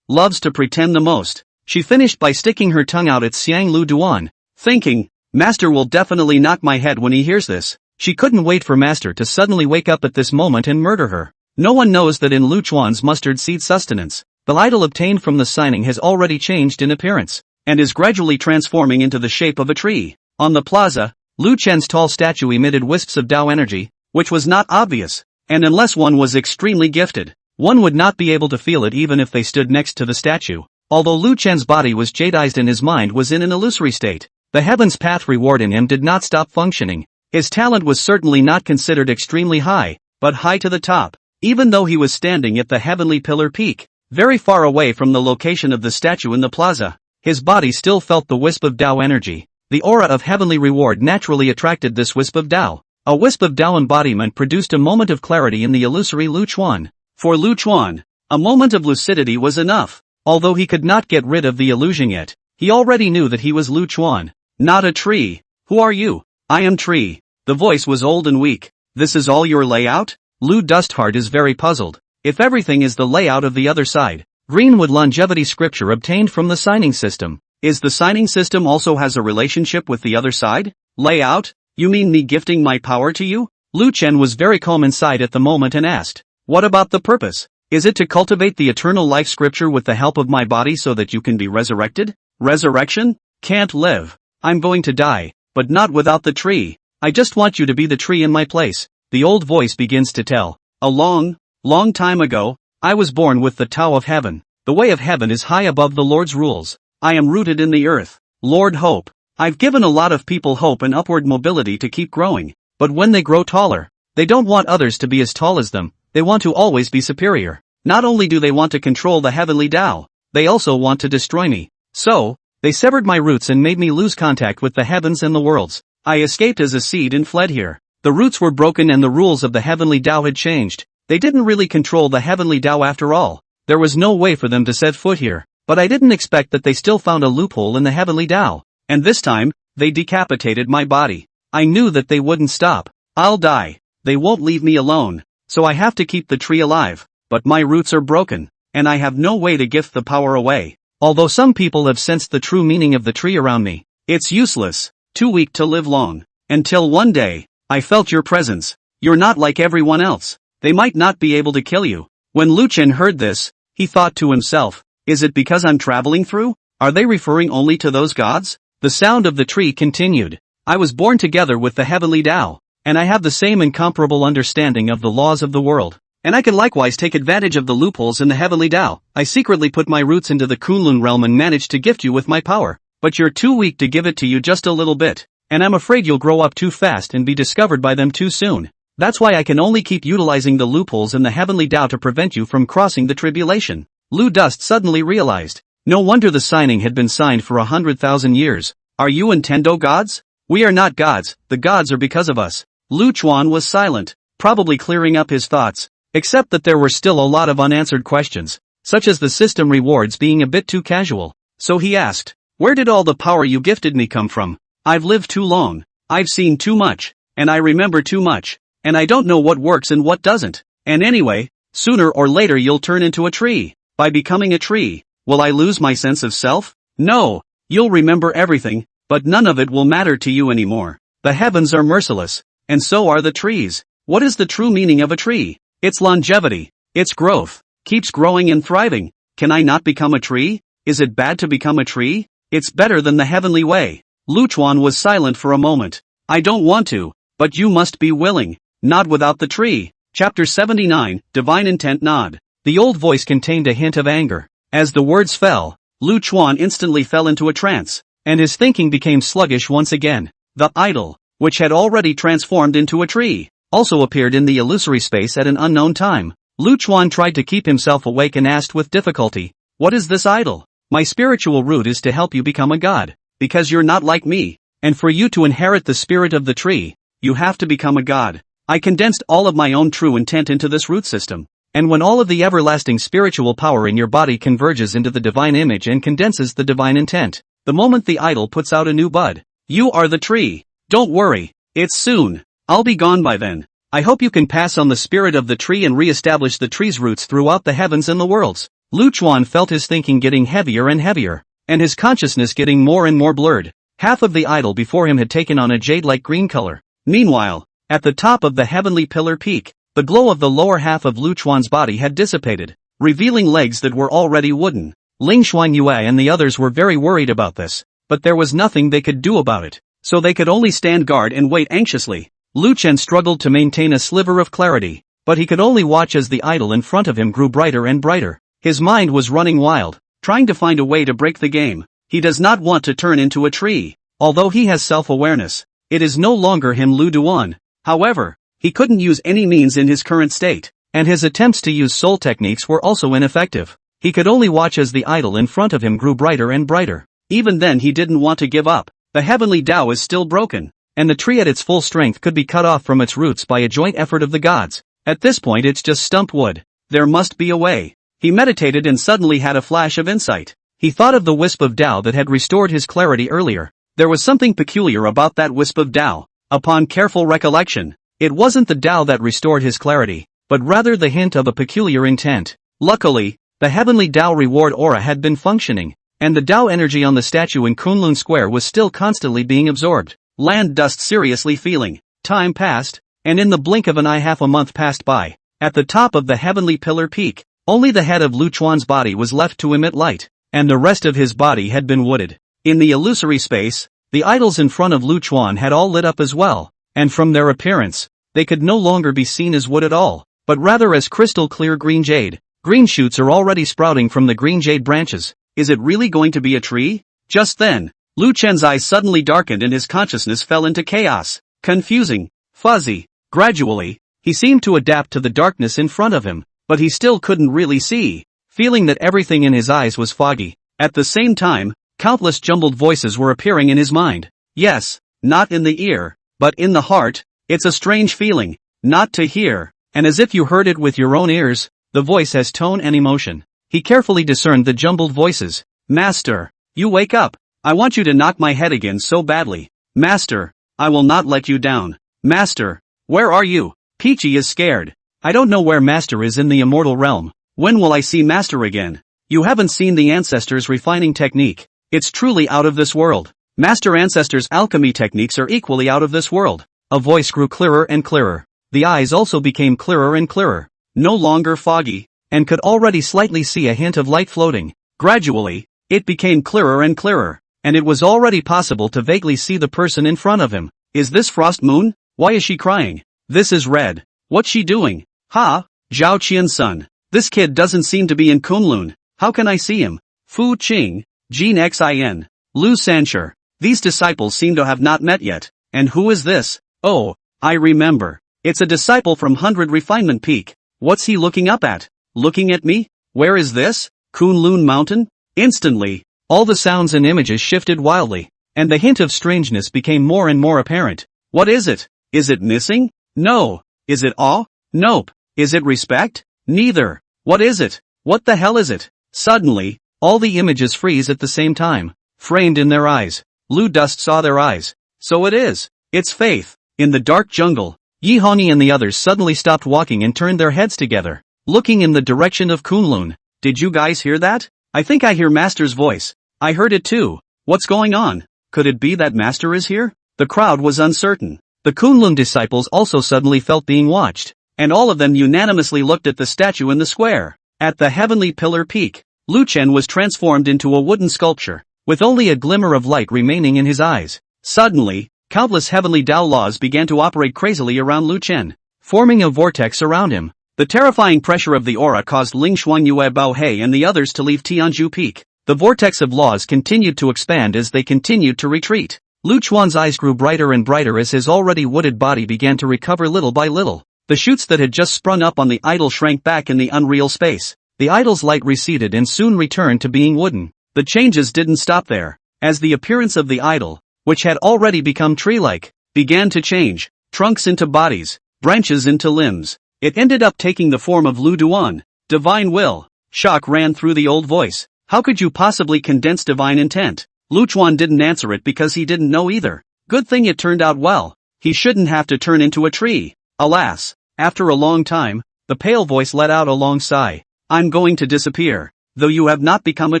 loves to pretend the most. She finished by sticking her tongue out at Xiang Lu Duan, thinking, Master will definitely knock my head when he hears this. She couldn't wait for Master to suddenly wake up at this moment and murder her. No one knows that in Lu Chuan's mustard seed sustenance, the idol obtained from the signing has already changed in appearance, and is gradually transforming into the shape of a tree. On the plaza, Lu Chen's tall statue emitted wisps of Dao energy, which was not obvious, and unless one was extremely gifted, one would not be able to feel it even if they stood next to the statue. Although Lu Chen's body was Jadized and his mind was in an illusory state, the Heaven's Path reward in him did not stop functioning. His talent was certainly not considered extremely high, but high to the top. Even though he was standing at the Heavenly Pillar Peak, very far away from the location of the statue in the plaza, his body still felt the wisp of Dao energy. The aura of heavenly reward naturally attracted this wisp of Dao. A wisp of Dao embodiment produced a moment of clarity in the illusory Lu Chuan. For Lu Chuan, a moment of lucidity was enough. Although he could not get rid of the illusion yet, he already knew that he was Lu Chuan, not a tree. Who are you? I am Tree. The voice was old and weak. This is all your layout? Lu Dustheart is very puzzled. If everything is the layout of the other side, Greenwood longevity scripture obtained from the signing system, is the signing system also has a relationship with the other side? Layout? You mean me gifting my power to you? Lu Chen was very calm inside at the moment and asked, what about the purpose? Is it to cultivate the eternal life scripture with the help of my body so that you can be resurrected? Resurrection? Can't live. I'm going to die, but not without the tree. I just want you to be the tree in my place. The old voice begins to tell. A long, long time ago, I was born with the Tao of Heaven. The way of heaven is high above the Lord's rules. I am rooted in the earth. Lord Hope. I've given a lot of people hope and upward mobility to keep growing, but when they grow taller, they don't want others to be as tall as them, they want to always be superior. Not only do they want to control the heavenly Tao, they also want to destroy me. So, they severed my roots and made me lose contact with the heavens and the worlds. I escaped as a seed and fled here. The roots were broken and the rules of the heavenly Tao had changed. They didn't really control the heavenly Tao after all. There was no way for them to set foot here. But I didn't expect that they still found a loophole in the heavenly Tao. And this time, they decapitated my body. I knew that they wouldn't stop. I'll die. They won't leave me alone. So I have to keep the tree alive. But my roots are broken, and I have no way to gift the power away. Although some people have sensed the true meaning of the tree around me, it's useless, too weak to live long. Until one day, I felt your presence. You're not like everyone else. They might not be able to kill you. When Lu Chen heard this, he thought to himself, is it because I'm traveling through? Are they referring only to those gods? The sound of the tree continued. I was born together with the heavenly Tao, and I have the same incomparable understanding of the laws of the world. And I can likewise take advantage of the loopholes in the heavenly Tao. I secretly put my roots into the Kunlun realm and managed to gift you with my power. But you're too weak to give it to you just a little bit. And I'm afraid you'll grow up too fast and be discovered by them too soon. That's why I can only keep utilizing the loopholes in the heavenly Tao to prevent you from crossing the tribulation. Lu Dust suddenly realized. No wonder the signing had been signed for 100,000 years. Are you Nintendo gods? We are not gods, the gods are because of us. Lu Chuan was silent, probably clearing up his thoughts. Except that there were still a lot of unanswered questions, such as the system rewards being a bit too casual. So he asked, where did all the power you gifted me come from? I've lived too long, I've seen too much, and I remember too much, and I don't know what works and what doesn't. And anyway, sooner or later you'll turn into a tree. By becoming a tree, will I lose my sense of self? No, you'll remember everything, but none of it will matter to you anymore. The heavens are merciless, and so are the trees. What is the true meaning of a tree? Its longevity, its growth, keeps growing and thriving. Can I not become a tree? Is it bad to become a tree? It's better than the heavenly way. Lu Chuan was silent for a moment. I don't want to, but you must be willing. Not without the tree. Chapter 79, Divine Intent Nod. The old voice contained a hint of anger. As the words fell, Lu Chuan instantly fell into a trance, and his thinking became sluggish once again. The idol, which had already transformed into a tree, also appeared in the illusory space at an unknown time. Lu Chuan tried to keep himself awake and asked with difficulty, what is this idol? My spiritual root is to help you become a god, because you're not like me, and for you to inherit the spirit of the tree, you have to become a god. I condensed all of my own true intent into this root system, and when all of the everlasting spiritual power in your body converges into the divine image and condenses the divine intent, the moment the idol puts out a new bud, you are the tree. Don't worry, it's soon. I'll be gone by then. I hope you can pass on the spirit of the tree and re-establish the tree's roots throughout the heavens and the worlds. Lu Chuan felt his thinking getting heavier and heavier, and his consciousness getting more and more blurred. Half of the idol before him had taken on a jade-like green color. Meanwhile, at the top of the heavenly pillar peak, the glow of the lower half of Lu Chuan's body had dissipated, revealing legs that were already wooden. Ling Xuanyue and the others were very worried about this, but there was nothing they could do about it, so they could only stand guard and wait anxiously. Lu Chen struggled to maintain a sliver of clarity, but he could only watch as the idol in front of him grew brighter and brighter. His mind was running wild, trying to find a way to break the game. He does not want to turn into a tree. Although he has self-awareness, it is no longer him Lu Duan. However, he couldn't use any means in his current state, and his attempts to use soul techniques were also ineffective. He could only watch as the idol in front of him grew brighter and brighter. Even then he didn't want to give up. The heavenly Tao is still broken, and the tree at its full strength could be cut off from its roots by a joint effort of the gods. At this point it's just stump wood. There must be a way. He meditated and suddenly had a flash of insight. He thought of the wisp of Tao that had restored his clarity earlier. There was something peculiar about that wisp of Tao. Upon careful recollection, it wasn't the Tao that restored his clarity, but rather the hint of a peculiar intent. Luckily, the heavenly Tao reward aura had been functioning, and the Tao energy on the statue in Kunlun Square was still constantly being absorbed. Land Dust seriously feeling. Time passed, and in the blink of an eye half a month passed by. At the top of the heavenly pillar peak, only the head of Lu Chuan's body was left to emit light, and the rest of his body had been wooded. In the illusory space, the idols in front of Lu Chuan had all lit up as well, and from their appearance, they could no longer be seen as wood at all, but rather as crystal clear green jade. Green shoots are already sprouting from the green jade branches. Is it really going to be a tree? Just then, Lu Chen's eyes suddenly darkened and his consciousness fell into chaos. Confusing, fuzzy. Gradually, he seemed to adapt to the darkness in front of him. but he still couldn't really see, feeling that everything in his eyes was foggy. At the same time, countless jumbled voices were appearing in his mind. Yes, not in the ear, but in the heart. It's a strange feeling, not to hear, and as if you heard it with your own ears. The voice has tone and emotion. He carefully discerned the jumbled voices. Master, you wake up. I want you to knock my head again so badly. Master, I will not let you down. Master, where are you? Peachy is scared. I don't know where Master is in the immortal realm. When will I see Master again? You haven't seen the ancestors' refining technique. It's truly out of this world. Master Ancestors' alchemy techniques are equally out of this world. A voice grew clearer and clearer. The eyes also became clearer and clearer. No longer foggy, and could already slightly see a hint of light floating. Gradually, it became clearer and clearer, and it was already possible to vaguely see the person in front of him. Is this Frost Moon? Why is she crying? This is Red. What's she doing? Ha! Zhao Qian's son. This kid doesn't seem to be in Kunlun. How can I see him? Fu Qing, Jin Xin, Lu Sanshur. These disciples seem to have not met yet. And who is this? Oh, I remember. It's a disciple from 100 Refinement Peak. What's he looking up at? Looking at me? Where is this? Kunlun Mountain? Instantly, all the sounds and images shifted wildly, and the hint of strangeness became more and more apparent. What is it? Is it missing? No. Is it awe? Nope. Is it respect? Neither. What is it? What the hell is it? Suddenly, all the images freeze at the same time, framed in their eyes. Lu Dust saw their eyes. So it is. It's faith. In the dark jungle, Yi Hongyi and the others suddenly stopped walking and turned their heads together, looking in the direction of Kunlun. Did you guys hear that? I think I hear Master's voice. I heard it too. What's going on? Could it be that Master is here? The crowd was uncertain. The Kunlun disciples also suddenly felt being watched, and all of them unanimously looked at the statue in the square. At the heavenly pillar peak, Lu Chen was transformed into a wooden sculpture, with only a glimmer of light remaining in his eyes. Suddenly, countless heavenly Dao laws began to operate crazily around Lu Chen, forming a vortex around him. The terrifying pressure of the aura caused Ling Xuanyue Baohei and the others to leave Tianzhu Peak. The vortex of laws continued to expand as they continued to retreat. Lu Chuan's eyes grew brighter and brighter as his already wooded body began to recover little by little. The shoots that had just sprung up on the idol shrank back in the unreal space. The idol's light receded and soon returned to being wooden. The changes didn't stop there, as the appearance of the idol, which had already become tree-like, began to change, trunks into bodies, branches into limbs. It ended up taking the form of Lu Duan, divine will. Shock ran through the old voice. How could you possibly condense divine intent? Lu Chuan didn't answer it because he didn't know either. Good thing it turned out well. He shouldn't have to turn into a tree. Alas, after a long time, the pale voice let out a long sigh. I'm going to disappear, though you have not become a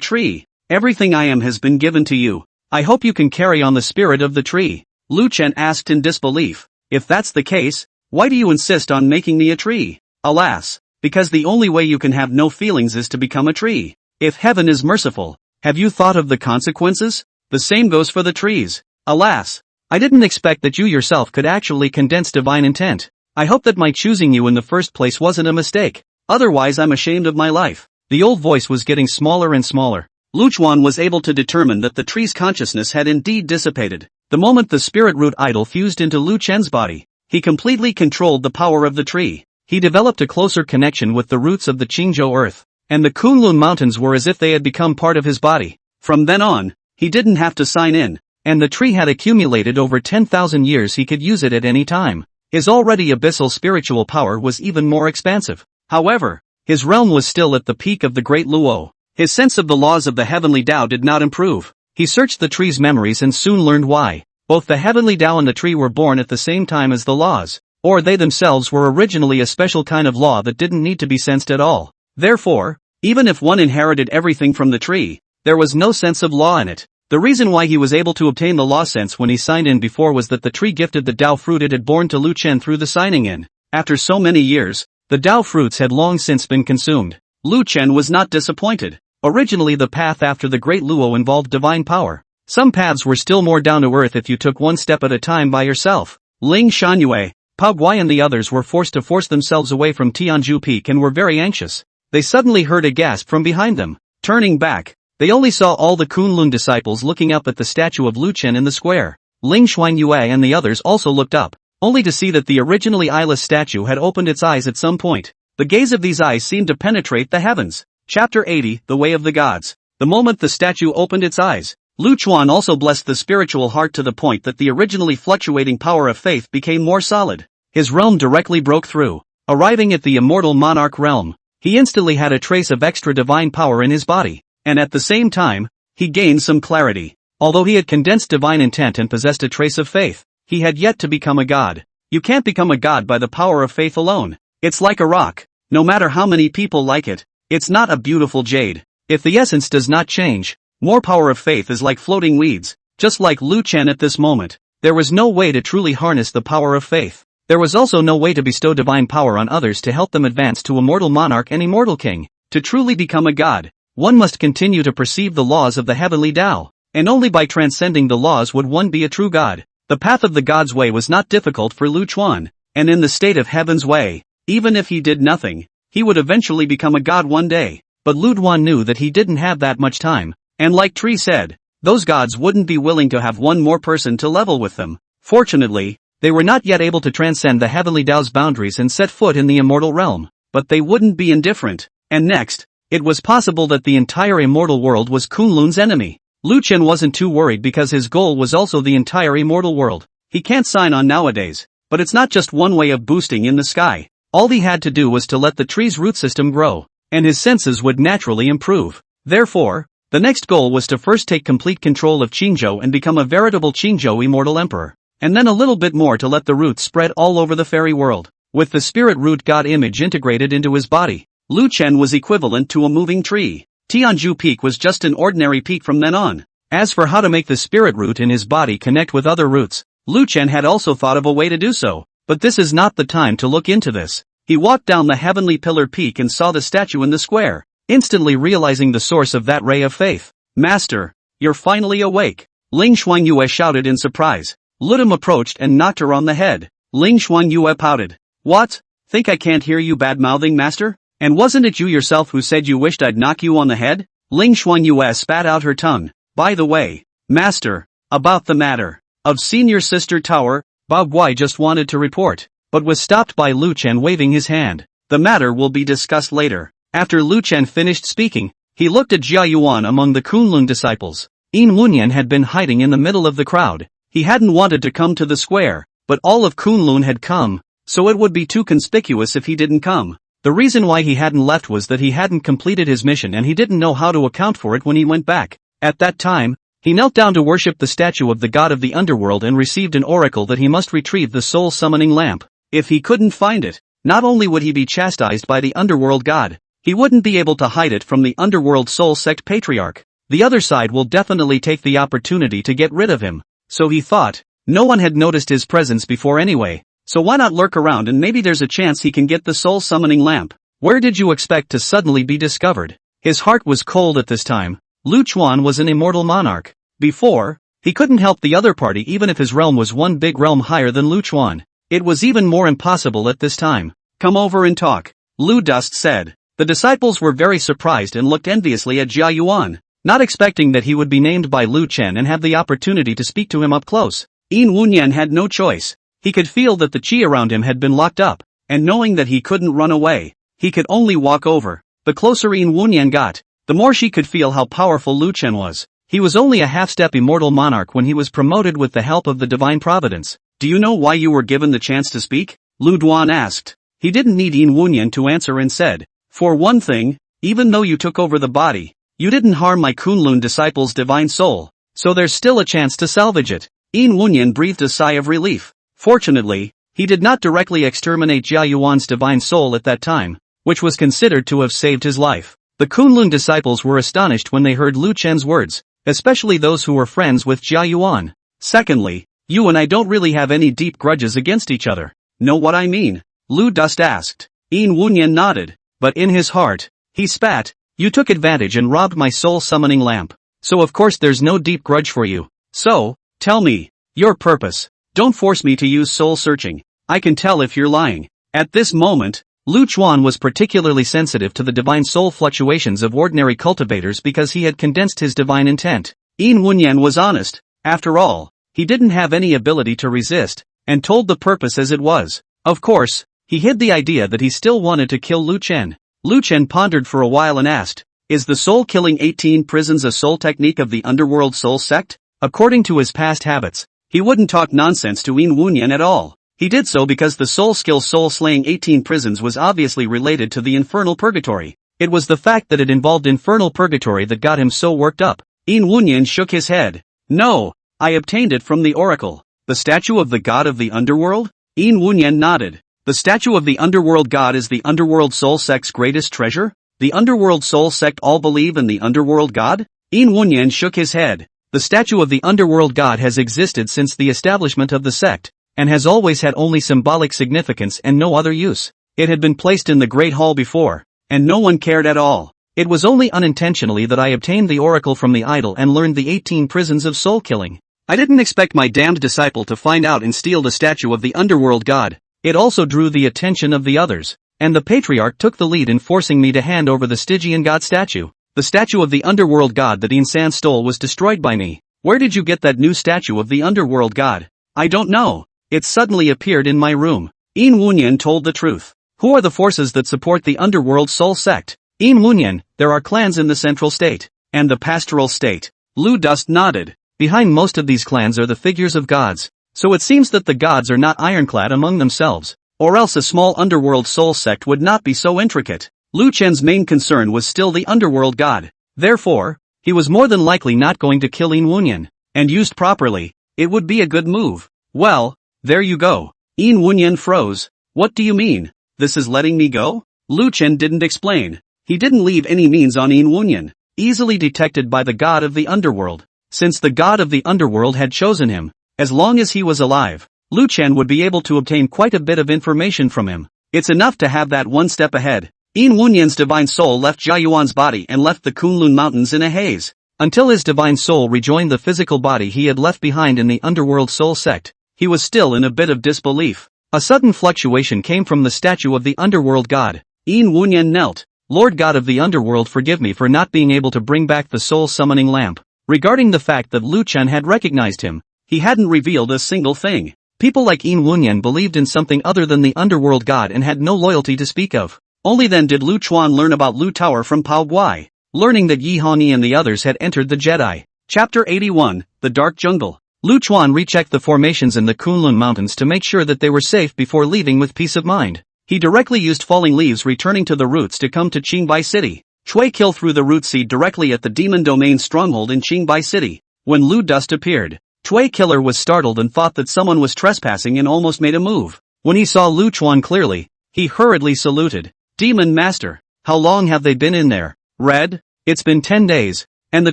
tree. Everything I am has been given to you. I hope you can carry on the spirit of the tree. Lu Chen asked in disbelief. If that's the case, why do you insist on making me a tree? Alas, because the only way you can have no feelings is to become a tree. If heaven is merciful, have you thought of the consequences? The same goes for the trees. Alas, I didn't expect that you yourself could actually condense divine intent. I hope that my choosing you in the first place wasn't a mistake. Otherwise I'm ashamed of my life. The old voice was getting smaller and smaller. Lu Chuan was able to determine that the tree's consciousness had indeed dissipated. The moment the spirit root idol fused into Lu Chen's body, he completely controlled the power of the tree. He developed a closer connection with the roots of the Qingzhou earth, and the Kunlun mountains were as if they had become part of his body. From then on, he didn't have to sign in, and the tree had accumulated over 10,000 years. He could use it at any time. His already abyssal spiritual power was even more expansive. However, his realm was still at the peak of the Great Luo. His sense of the laws of the heavenly Tao did not improve. He searched the tree's memories and soon learned why. Both the heavenly Tao and the tree were born at the same time as the laws, or they themselves were originally a special kind of law that didn't need to be sensed at all. Therefore, even if one inherited everything from the tree, there was no sense of law in it. The reason why he was able to obtain the law sense when he signed in before was that the tree gifted the Tao fruit it had borne to Lu Chen through the signing in. After so many years, the Tao fruits had long since been consumed. Lu Chen was not disappointed. Originally the path after the Great Luo involved divine power. Some paths were still more down to earth if you took one step at a time by yourself. Ling Shangyue, Pao Guai and the others were forced to force themselves away from Tianzhu Peak and were very anxious. They suddenly heard a gasp from behind them. Turning back, they only saw all the Kunlun disciples looking up at the statue of Lu Chen in the square. Ling Xuanyue and the others also looked up, only to see that the originally eyeless statue had opened its eyes at some point. The gaze of these eyes seemed to penetrate the heavens. Chapter 80, The Way of the Gods. The moment the statue opened its eyes, Lu Chuan also blessed the spiritual heart to the point that the originally fluctuating power of faith became more solid. His realm directly broke through. Arriving at the immortal monarch realm, he instantly had a trace of extra divine power in his body, and at the same time, he gained some clarity. Although he had condensed divine intent and possessed a trace of faith, he had yet to become a god. You can't become a god by the power of faith alone. It's like a rock. No matter how many people like it, it's not a beautiful jade. If the essence does not change, more power of faith is like floating weeds. Just like Lu Chen at this moment, there was no way to truly harness the power of faith. There was also no way to bestow divine power on others to help them advance to immortal monarch and immortal king. To truly become a god, one must continue to perceive the laws of the heavenly Tao, and only by transcending the laws would one be a true god. The path of the god's way was not difficult for Lu Chuan, and in the state of heaven's way, even if he did nothing, he would eventually become a god one day. But Lu Chuan knew that he didn't have that much time, and like Tree said, those gods wouldn't be willing to have one more person to level with them. Fortunately, they were not yet able to transcend the heavenly Tao's boundaries and set foot in the immortal realm, but they wouldn't be indifferent. And next, it was possible that the entire immortal world was Kunlun's enemy. Lu Chen wasn't too worried because his goal was also the entire immortal world. He can't sign on nowadays, but it's not just one way of boosting in the sky. All he had to do was to let the tree's root system grow, and his senses would naturally improve. Therefore, the next goal was to first take complete control of Qingzhou and become a veritable Qingzhou immortal emperor, and then a little bit more to let the roots spread all over the fairy world. With the spirit root god image integrated into his body, Lu Chen was equivalent to a moving tree. Tianzhu Peak was just an ordinary peak from then on. As for how to make the spirit root in his body connect with other roots, Lu Chen had also thought of a way to do so, but this is not the time to look into this. He walked down the heavenly pillar peak and saw the statue in the square, instantly realizing the source of that ray of faith. Master, you're finally awake. Ling Xuanyue shouted in surprise. Ludum approached and knocked her on the head. Ling Xuanyue pouted. What? Think I can't hear you bad-mouthing, master? And wasn't it you yourself who said you wished I'd knock you on the head? Ling Xuanyue spat out her tongue. By the way, master, about the matter of senior sister tower, Bob Wai just wanted to report, but was stopped by Lu Chen waving his hand. The matter will be discussed later. After Lu Chen finished speaking, he looked at Jia Yuan among the Kunlun disciples. Yin Wunyan had been hiding in the middle of the crowd. He hadn't wanted to come to the square, but all of Kunlun had come, so it would be too conspicuous if he didn't come. The reason why he hadn't left was that he hadn't completed his mission and he didn't know how to account for it when he went back. At that time, he knelt down to worship the statue of the god of the underworld and received an oracle that he must retrieve the soul summoning lamp. If he couldn't find it, not only would he be chastised by the underworld god, he wouldn't be able to hide it from the underworld soul sect patriarch. The other side will definitely take the opportunity to get rid of him. So he thought, no one had noticed his presence before anyway, so why not lurk around and maybe there's a chance he can get the soul summoning lamp. Where did you expect to suddenly be discovered? His heart was cold at this time. Lu Chuan was an immortal monarch. Before, he couldn't help the other party even if his realm was one big realm higher than Lu Chuan. It was even more impossible at this time. Come over and talk, Lu Dust said. The disciples were very surprised and looked enviously at Jia Yuan, not expecting that he would be named by Lu Chen and have the opportunity to speak to him up close. Yin Wunyan had no choice. He could feel that the qi around him had been locked up, and knowing that he couldn't run away, he could only walk over. The closer Yin Wunyan got, the more she could feel how powerful Lu Chen was. He was only a half-step immortal monarch when he was promoted with the help of the divine providence. Do you know why you were given the chance to speak? Lu Duan asked. He didn't need Yin Wunyan to answer and said, for one thing, even though you took over the body, you didn't harm my Kunlun disciple's divine soul, so there's still a chance to salvage it. Yin Wunyan breathed a sigh of relief. Fortunately, he did not directly exterminate Jia Yuan's divine soul at that time, which was considered to have saved his life. The Kunlun disciples were astonished when they heard Lu Chen's words, especially those who were friends with Jia Yuan. Secondly, you and I don't really have any deep grudges against each other. Know what I mean? Lu Dust asked. Yin Wunyan nodded, but in his heart, he spat. You took advantage and robbed my soul summoning lamp, so of course there's no deep grudge for you. So, tell me, your purpose. Don't force me to use soul searching. I can tell if you're lying. At this moment, Lu Chuan was particularly sensitive to the divine soul fluctuations of ordinary cultivators because he had condensed his divine intent. Yin Wunyan was honest. After all, he didn't have any ability to resist, and told the purpose as it was. Of course, He hid the idea that he still wanted to kill Lu Chen. Lu Chen pondered for a while and asked, "Is the soul-killing 18 prisons a soul technique of the underworld soul sect?" According to his past habits, he wouldn't talk nonsense to Yin Wunyan at all. He did so because the soul skill soul-slaying 18 prisons was obviously related to the infernal purgatory. It was the fact that it involved infernal purgatory that got him so worked up. Yin Wunyan shook his head. "No, I obtained it from the oracle." "The statue of the god of the underworld?" Yin Wunyan nodded. "The statue of the underworld god is the underworld soul sect's greatest treasure? The underworld soul sect all believe in the underworld god?" Yin Wunyan shook his head. "The statue of the underworld god has existed since the establishment of the sect, and has always had only symbolic significance and no other use. It had been placed in the Great Hall before, and no one cared at all. It was only unintentionally that I obtained the oracle from the idol and learned the 18 prisons of soul killing. I didn't expect my damned disciple to find out and steal the statue of the underworld god." It also drew the attention of the others, and the patriarch took the lead in forcing me to hand over the Stygian god statue. "The statue of the underworld god that Insan stole was destroyed by me." "Where did you get that new statue of the underworld god?" "I don't know. It suddenly appeared in my room." Yin Wunyan told the truth. "Who are the forces that support the underworld soul sect?" Yin Wunyan, "There are clans in the central state, and the pastoral state." Lu Dust nodded. "Behind most of these clans are the figures of gods, so it seems that the gods are not ironclad among themselves, or else a small underworld soul sect would not be so intricate." Lu Chen's main concern was still the underworld god. Therefore, he was more than likely not going to kill Yin Wunyan, and used properly, it would be a good move. "Well, there you go." Yin Wunyan froze. "What do you mean? This is letting me go?" Lu Chen didn't explain. He didn't leave any means on Yin Wunyan, easily detected by the god of the underworld. Since the god of the underworld had chosen him, as long as he was alive, Lu Chen would be able to obtain quite a bit of information from him. It's enough to have that one step ahead. Yin Wunyan's divine soul left Jiayuan's body and left the Kunlun Mountains in a haze. Until his divine soul rejoined the physical body he had left behind in the underworld soul sect, he was still in a bit of disbelief. A sudden fluctuation came from the statue of the underworld god. Yin Wunyan knelt. "Lord God of the underworld, forgive me for not being able to bring back the soul summoning lamp." Regarding the fact that Lu Chen had recognized him, he hadn't revealed a single thing. People like Yin Wunyan believed in something other than the underworld god and had no loyalty to speak of. Only then did Lu Chuan learn about Lu Tower from Pao Guai, learning that Yi Hongyi and the others had entered the Jedi. Chapter 81, The Dark Jungle. Lu Chuan rechecked the formations in the Kunlun Mountains to make sure that they were safe before leaving with peace of mind. He directly used falling leaves returning to the roots to come to Qingbai City. Chui Kill threw the root seed directly at the demon domain stronghold in Qingbai City. When Lu Dust appeared, Chui Killer was startled and thought that someone was trespassing and almost made a move. When he saw Lu Chuan clearly, he hurriedly saluted. "Demon Master, how long have they been in there?" "Red, it's been 10 days. And the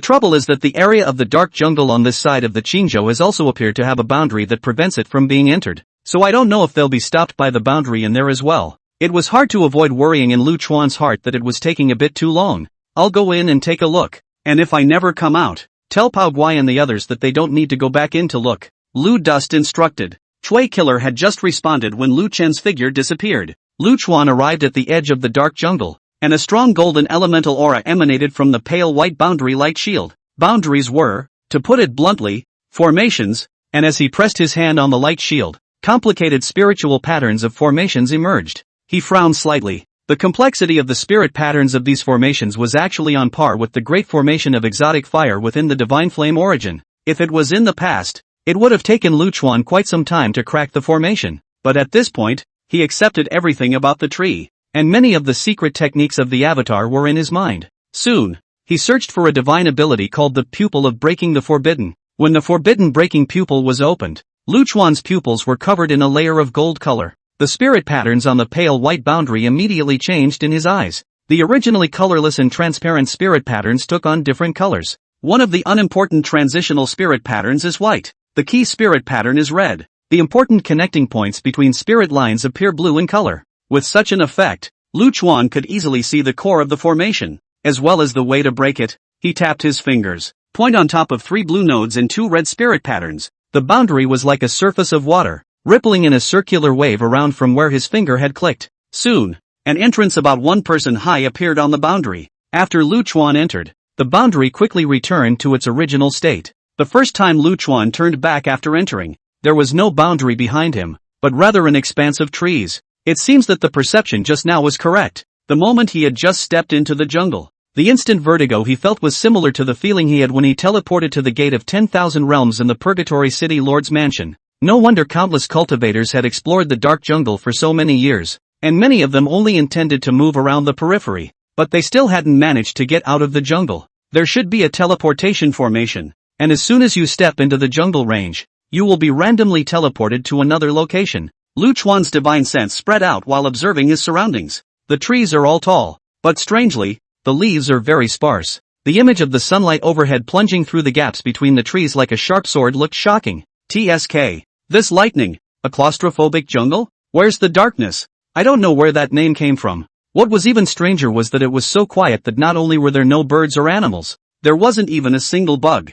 trouble is that the area of the dark jungle on this side of the Qingzhou has also appeared to have a boundary that prevents it from being entered. So I don't know if they'll be stopped by the boundary in there as well." It was hard to avoid worrying in Lu Chuan's heart that it was taking a bit too long. "I'll go in and take a look. And if I never come out, tell Pao Guai and the others that they don't need to go back in to look," Lu Dust instructed. Chui Killer had just responded when Lu Chen's figure disappeared. Lu Chuan arrived at the edge of the dark jungle, and a strong golden elemental aura emanated from the pale white boundary light shield. Boundaries were, to put it bluntly, formations, and as he pressed his hand on the light shield, complicated spiritual patterns of formations emerged. He frowned slightly. The complexity of the spirit patterns of these formations was actually on par with the great formation of exotic fire within the divine flame origin. If it was in the past, it would have taken Lu Chuan quite some time to crack the formation. But at this point, he accepted everything about the tree, and many of the secret techniques of the avatar were in his mind. Soon, he searched for a divine ability called the Pupil of Breaking the Forbidden. When the forbidden breaking pupil was opened, Lu Chuan's pupils were covered in a layer of gold color. The spirit patterns on the pale white boundary immediately changed in his eyes. The originally colorless and transparent spirit patterns took on different colors. One of the unimportant transitional spirit patterns is white. The key spirit pattern is red. The important connecting points between spirit lines appear blue in color. With such an effect, Lu Chuan could easily see the core of the formation, as well as the way to break it. He tapped his fingers, point on top of 3 blue nodes and 2 red spirit patterns. The boundary was like a surface of water, rippling in a circular wave around from where his finger had clicked. Soon, an entrance about 1 person high appeared on the boundary. After Lu Chuan entered, the boundary quickly returned to its original state. The first time Lu Chuan turned back after entering, there was no boundary behind him, but rather an expanse of trees. It seems that the perception just now was correct. The moment he had just stepped into the jungle, the instant vertigo he felt was similar to the feeling he had when he teleported to the gate of 10,000 realms in the Purgatory City Lord's mansion. No wonder countless cultivators had explored the dark jungle for so many years, and many of them only intended to move around the periphery, but they still hadn't managed to get out of the jungle. There should be a teleportation formation, and as soon as you step into the jungle range, you will be randomly teleported to another location. Lu Chuan's divine sense spread out while observing his surroundings. The trees are all tall, but strangely, the leaves are very sparse. The image of the sunlight overhead plunging through the gaps between the trees like a sharp sword looked shocking. TSK. This lightning, a claustrophobic jungle? Where's the darkness? I don't know where that name came from. What was even stranger was that it was so quiet that not only were there no birds or animals, there wasn't even a single bug.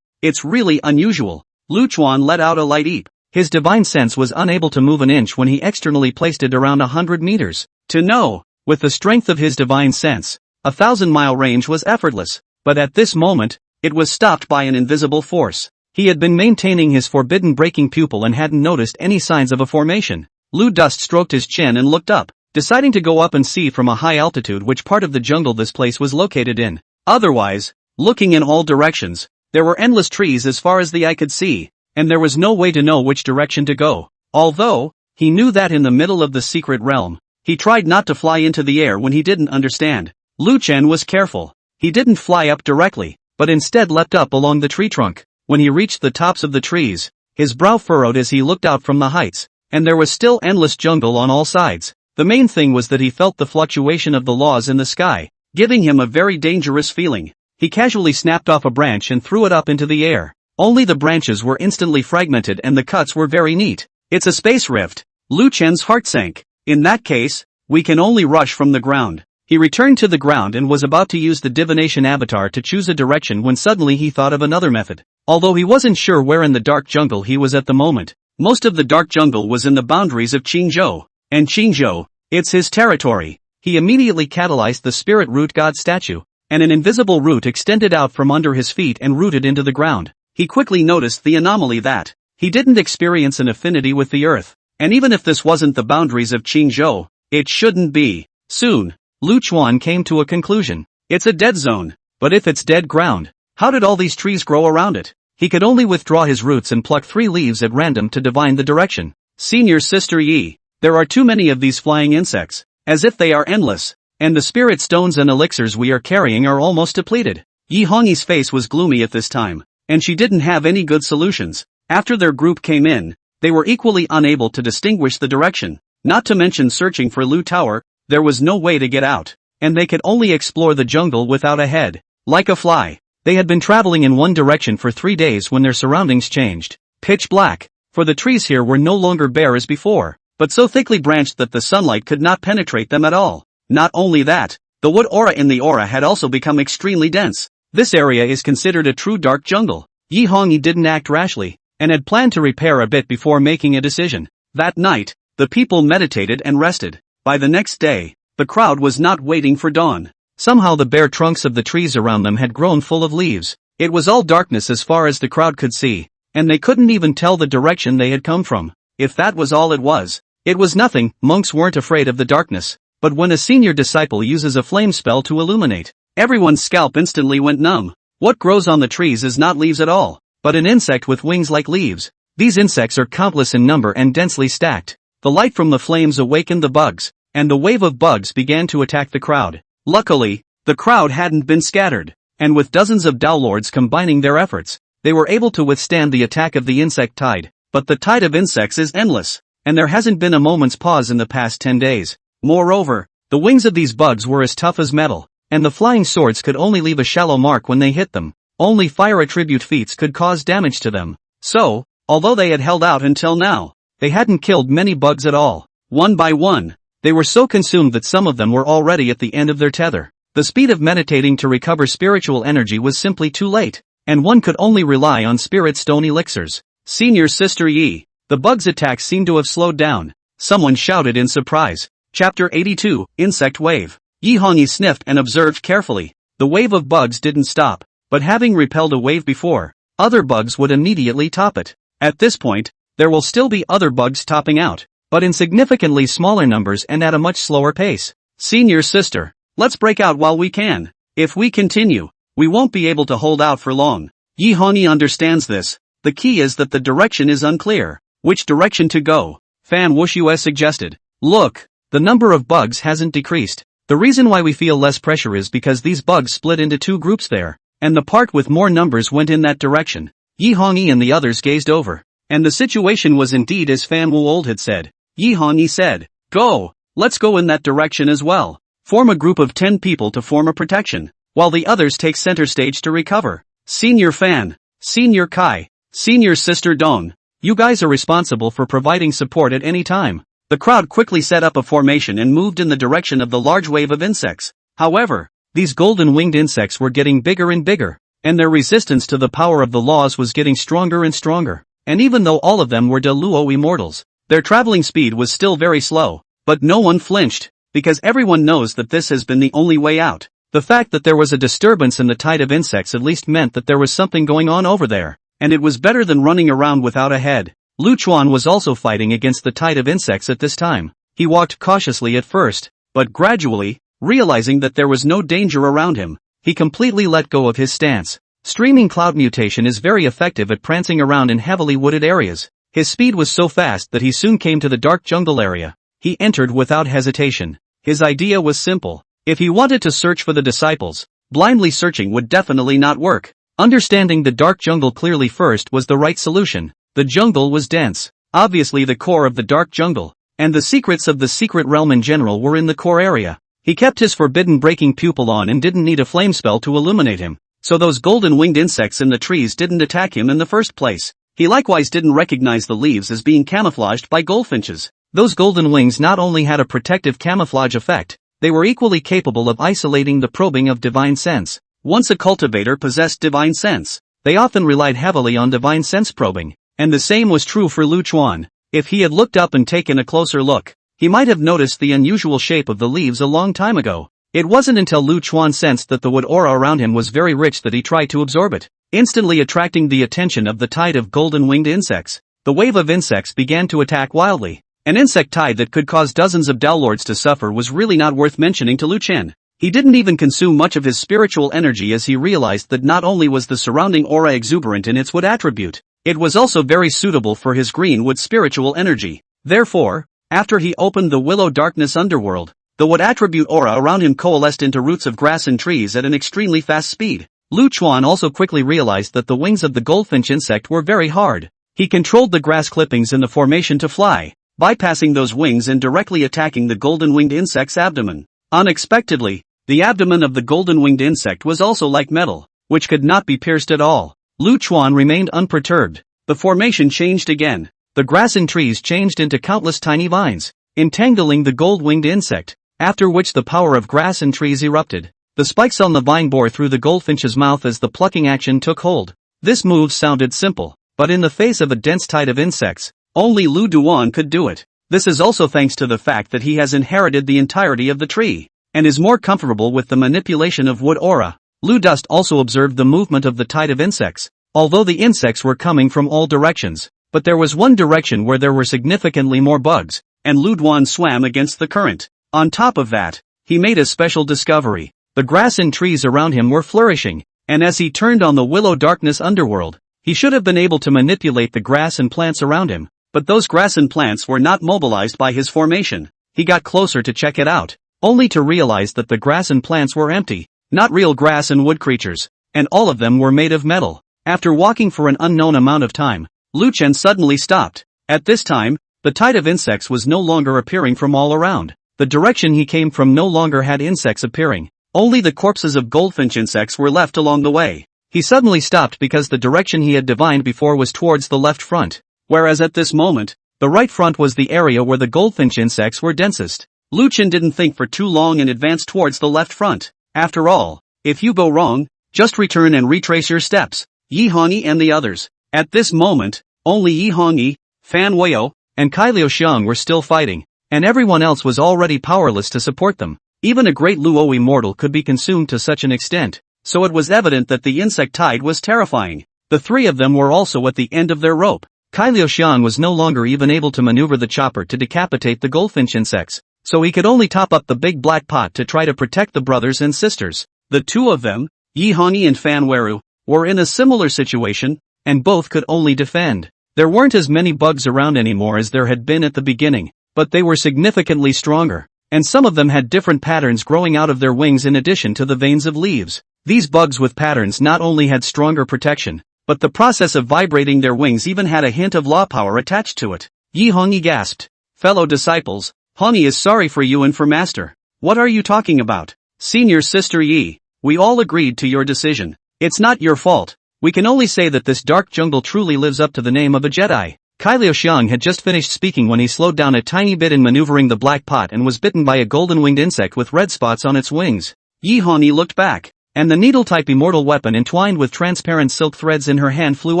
It's really unusual. Lu Chuan let out a light eep. His divine sense was unable to move an inch when he externally placed it around 100 meters. To know, with the strength of his divine sense, a 1,000-mile range was effortless, but at this moment, it was stopped by an invisible force. He had been maintaining his forbidden breaking pupil and hadn't noticed any signs of a formation. Lu Dust stroked his chin and looked up, deciding to go up and see from a high altitude which part of the jungle this place was located in. Otherwise, looking in all directions, there were endless trees as far as the eye could see, and there was no way to know which direction to go. Although, he knew that in the middle of the secret realm, he tried not to fly into the air when he didn't understand. Lu Chen was careful. He didn't fly up directly, but instead leapt up along the tree trunk. When he reached the tops of the trees, his brow furrowed as he looked out from the heights, and there was still endless jungle on all sides. The main thing was that he felt the fluctuation of the laws in the sky, giving him a very dangerous feeling. He casually snapped off a branch and threw it up into the air. Only the branches were instantly fragmented and the cuts were very neat. It's a space rift. Lu Chen's heart sank. In that case, we can only rush from the ground. He returned to the ground and was about to use the divination avatar to choose a direction when suddenly he thought of another method. Although he wasn't sure where in the dark jungle he was at the moment, most of the dark jungle was in the boundaries of Qingzhou, and Qingzhou, it's his territory. He immediately catalyzed the spirit root god statue, and an invisible root extended out from under his feet and rooted into the ground. He quickly noticed the anomaly that he didn't experience an affinity with the earth, and even if this wasn't the boundaries of Qingzhou, it shouldn't be. Soon, Lu Chuan came to a conclusion. It's a dead zone, but if it's dead ground, how did all these trees grow around it? He could only withdraw his roots and pluck 3 leaves at random to divine the direction. Senior Sister Yi, there are too many of these flying insects, as if they are endless, and the spirit stones and elixirs we are carrying are almost depleted. Yi Hongyi's face was gloomy at this time, and she didn't have any good solutions. After their group came in, they were equally unable to distinguish the direction. Not to mention searching for Lu Tower, there was no way to get out, and they could only explore the jungle without a head. Like a fly, they had been traveling in one direction for 3 days when their surroundings changed. Pitch black, for the trees here were no longer bare as before, but so thickly branched that the sunlight could not penetrate them at all. Not only that, the wood aura in the aura had also become extremely dense. This area is considered a true dark jungle. Yi Hongyi didn't act rashly, and had planned to repair a bit before making a decision. That night, the people meditated and rested. By the next day, the crowd was not waiting for dawn. Somehow the bare trunks of the trees around them had grown full of leaves. It was all darkness as far as the crowd could see, and they couldn't even tell the direction they had come from. If that was all it was nothing. Monks weren't afraid of the darkness, but when a senior disciple uses a flame spell to illuminate, everyone's scalp instantly went numb. What grows on the trees is not leaves at all, but an insect with wings like leaves. These insects are countless in number and densely stacked. The light from the flames awakened the bugs, and the wave of bugs began to attack the crowd. Luckily, the crowd hadn't been scattered, and with dozens of Dao combining their efforts, they were able to withstand the attack of the insect tide. But the tide of insects is endless, and there hasn't been a moment's pause in the past 10 days. Moreover, the wings of these bugs were as tough as metal, and the flying swords could only leave a shallow mark when they hit them. Only fire attribute feats could cause damage to them. So, although they had held out until now, they hadn't killed many bugs at all. One by one, they were so consumed that some of them were already at the end of their tether. The speed of meditating to recover spiritual energy was simply too late, and one could only rely on spirit stone elixirs. Senior Sister Yi, the bugs' attacks seemed to have slowed down. Someone shouted in surprise. Chapter 82, Insect Wave. Yi Hongyi sniffed and observed carefully. The wave of bugs didn't stop, but having repelled a wave before, other bugs would immediately top it. At this point, there will still be other bugs topping out, but in significantly smaller numbers and at a much slower pace. Senior sister, let's break out while we can. If we continue, we won't be able to hold out for long. Yi Hongyi understands this. The key is that the direction is unclear. Which direction to go? Fan Wushue suggested. Look, the number of bugs hasn't decreased. The reason why we feel less pressure is because these bugs split into two groups there, and the part with more numbers went in that direction. Yi Hongyi and the others gazed over, and the situation was indeed as Fan Wuold had said. Yi Hongyi said, go, let's go in that direction as well. Form a group of 10 people to form a protection, while the others take center stage to recover. Senior Fan, Senior Kai, Senior Sister Dong, you guys are responsible for providing support at any time. The crowd quickly set up a formation and moved in the direction of the large wave of insects. However, these golden-winged insects were getting bigger and bigger, and their resistance to the power of the laws was getting stronger and stronger. And even though all of them were De Luo immortals, their traveling speed was still very slow. But no one flinched, because everyone knows that this has been the only way out. The fact that there was a disturbance in the tide of insects at least meant that there was something going on over there, and it was better than running around without a head. Lu Chuan was also fighting against the tide of insects at this time. He walked cautiously at first, but gradually, realizing that there was no danger around him, he completely let go of his stance. Streaming cloud mutation is very effective at prancing around in heavily wooded areas. His speed was so fast that he soon came to the dark jungle area. He entered without hesitation. His idea was simple. If he wanted to search for the disciples, blindly searching would definitely not work. Understanding the dark jungle clearly first was the right solution. The jungle was dense, obviously the core of the dark jungle, and the secrets of the secret realm in general were in the core area. He kept his forbidden breaking pupil on and didn't need a flame spell to illuminate him, so those golden-winged insects in the trees didn't attack him in the first place. He likewise didn't recognize the leaves as being camouflaged by goldfinches. Those golden wings not only had a protective camouflage effect, they were equally capable of isolating the probing of divine sense. Once a cultivator possessed divine sense, they often relied heavily on divine sense probing, and the same was true for Lu Chuan. If he had looked up and taken a closer look, he might have noticed the unusual shape of the leaves a long time ago. It wasn't until Lu Chuan sensed that the wood aura around him was very rich that he tried to absorb it, instantly attracting the attention of the tide of golden-winged insects. The wave of insects began to attack wildly. An insect tide that could cause dozens of downlords to suffer was really not worth mentioning to Lu Chen. He didn't even consume much of his spiritual energy as he realized that not only was the surrounding aura exuberant in its wood attribute, it was also very suitable for his green wood spiritual energy. Therefore, after he opened the willow darkness underworld, the wood attribute aura around him coalesced into roots of grass and trees at an extremely fast speed. Lu Chuan also quickly realized that the wings of the goldfinch insect were very hard. He controlled the grass clippings in the formation to fly, bypassing those wings and directly attacking the golden-winged insect's abdomen. Unexpectedly, the abdomen of the golden-winged insect was also like metal, which could not be pierced at all. Lu Chuan remained unperturbed. The formation changed again. The grass and trees changed into countless tiny vines, entangling the gold-winged insect, after which the power of grass and trees erupted. The spikes on the vine bore through the goldfinch's mouth as the plucking action took hold. This move sounded simple, but in the face of a dense tide of insects, only Lu Duan could do it. This is also thanks to the fact that he has inherited the entirety of the tree, and is more comfortable with the manipulation of wood aura. Lu Dust also observed the movement of the tide of insects, although the insects were coming from all directions, but there was one direction where there were significantly more bugs, and Lu Duan swam against the current. On top of that, he made a special discovery. The grass and trees around him were flourishing, and as he turned on the willow darkness underworld, he should have been able to manipulate the grass and plants around him. But those grass and plants were not mobilized by his formation. He got closer to check it out, only to realize that the grass and plants were empty, not real grass and wood creatures, and all of them were made of metal. After walking for an unknown amount of time, Lu Chen suddenly stopped. At this time, the tide of insects was no longer appearing from all around. The direction he came from no longer had insects appearing. Only the corpses of goldfinch insects were left along the way. He suddenly stopped because the direction he had divined before was towards the left front, whereas at this moment, the right front was the area where the goldfinch insects were densest. Lu Chen didn't think for too long and advanced towards the left front. After all, if you go wrong, just return and retrace your steps. Yi Hongyi and the others. At this moment, only Yi Hongyi, Fan Weiyo, and Kai Liuxiang were still fighting, and everyone else was already powerless to support them. Even a great Luo immortal could be consumed to such an extent, so it was evident that the insect tide was terrifying. The three of them were also at the end of their rope. Kai Liuxiang was no longer even able to maneuver the chopper to decapitate the goldfinch insects, so he could only top up the big black pot to try to protect the brothers and sisters. The two of them, Yi Hongyi and Fan Weru, were in a similar situation, and both could only defend. There weren't as many bugs around anymore as there had been at the beginning, but they were significantly stronger, and some of them had different patterns growing out of their wings in addition to the veins of leaves. These bugs with patterns not only had stronger protection, but the process of vibrating their wings even had a hint of law power attached to it. Yi Hongyi gasped. Fellow disciples, Hongyi is sorry for you and for Master. What are you talking about? Senior Sister Yi, we all agreed to your decision. It's not your fault. We can only say that this dark jungle truly lives up to the name of a Jedi. Kai Liuxiang had just finished speaking when he slowed down a tiny bit in maneuvering the black pot and was bitten by a golden-winged insect with red spots on its wings. Yi Hongyi looked back, and the needle-type immortal weapon entwined with transparent silk threads in her hand flew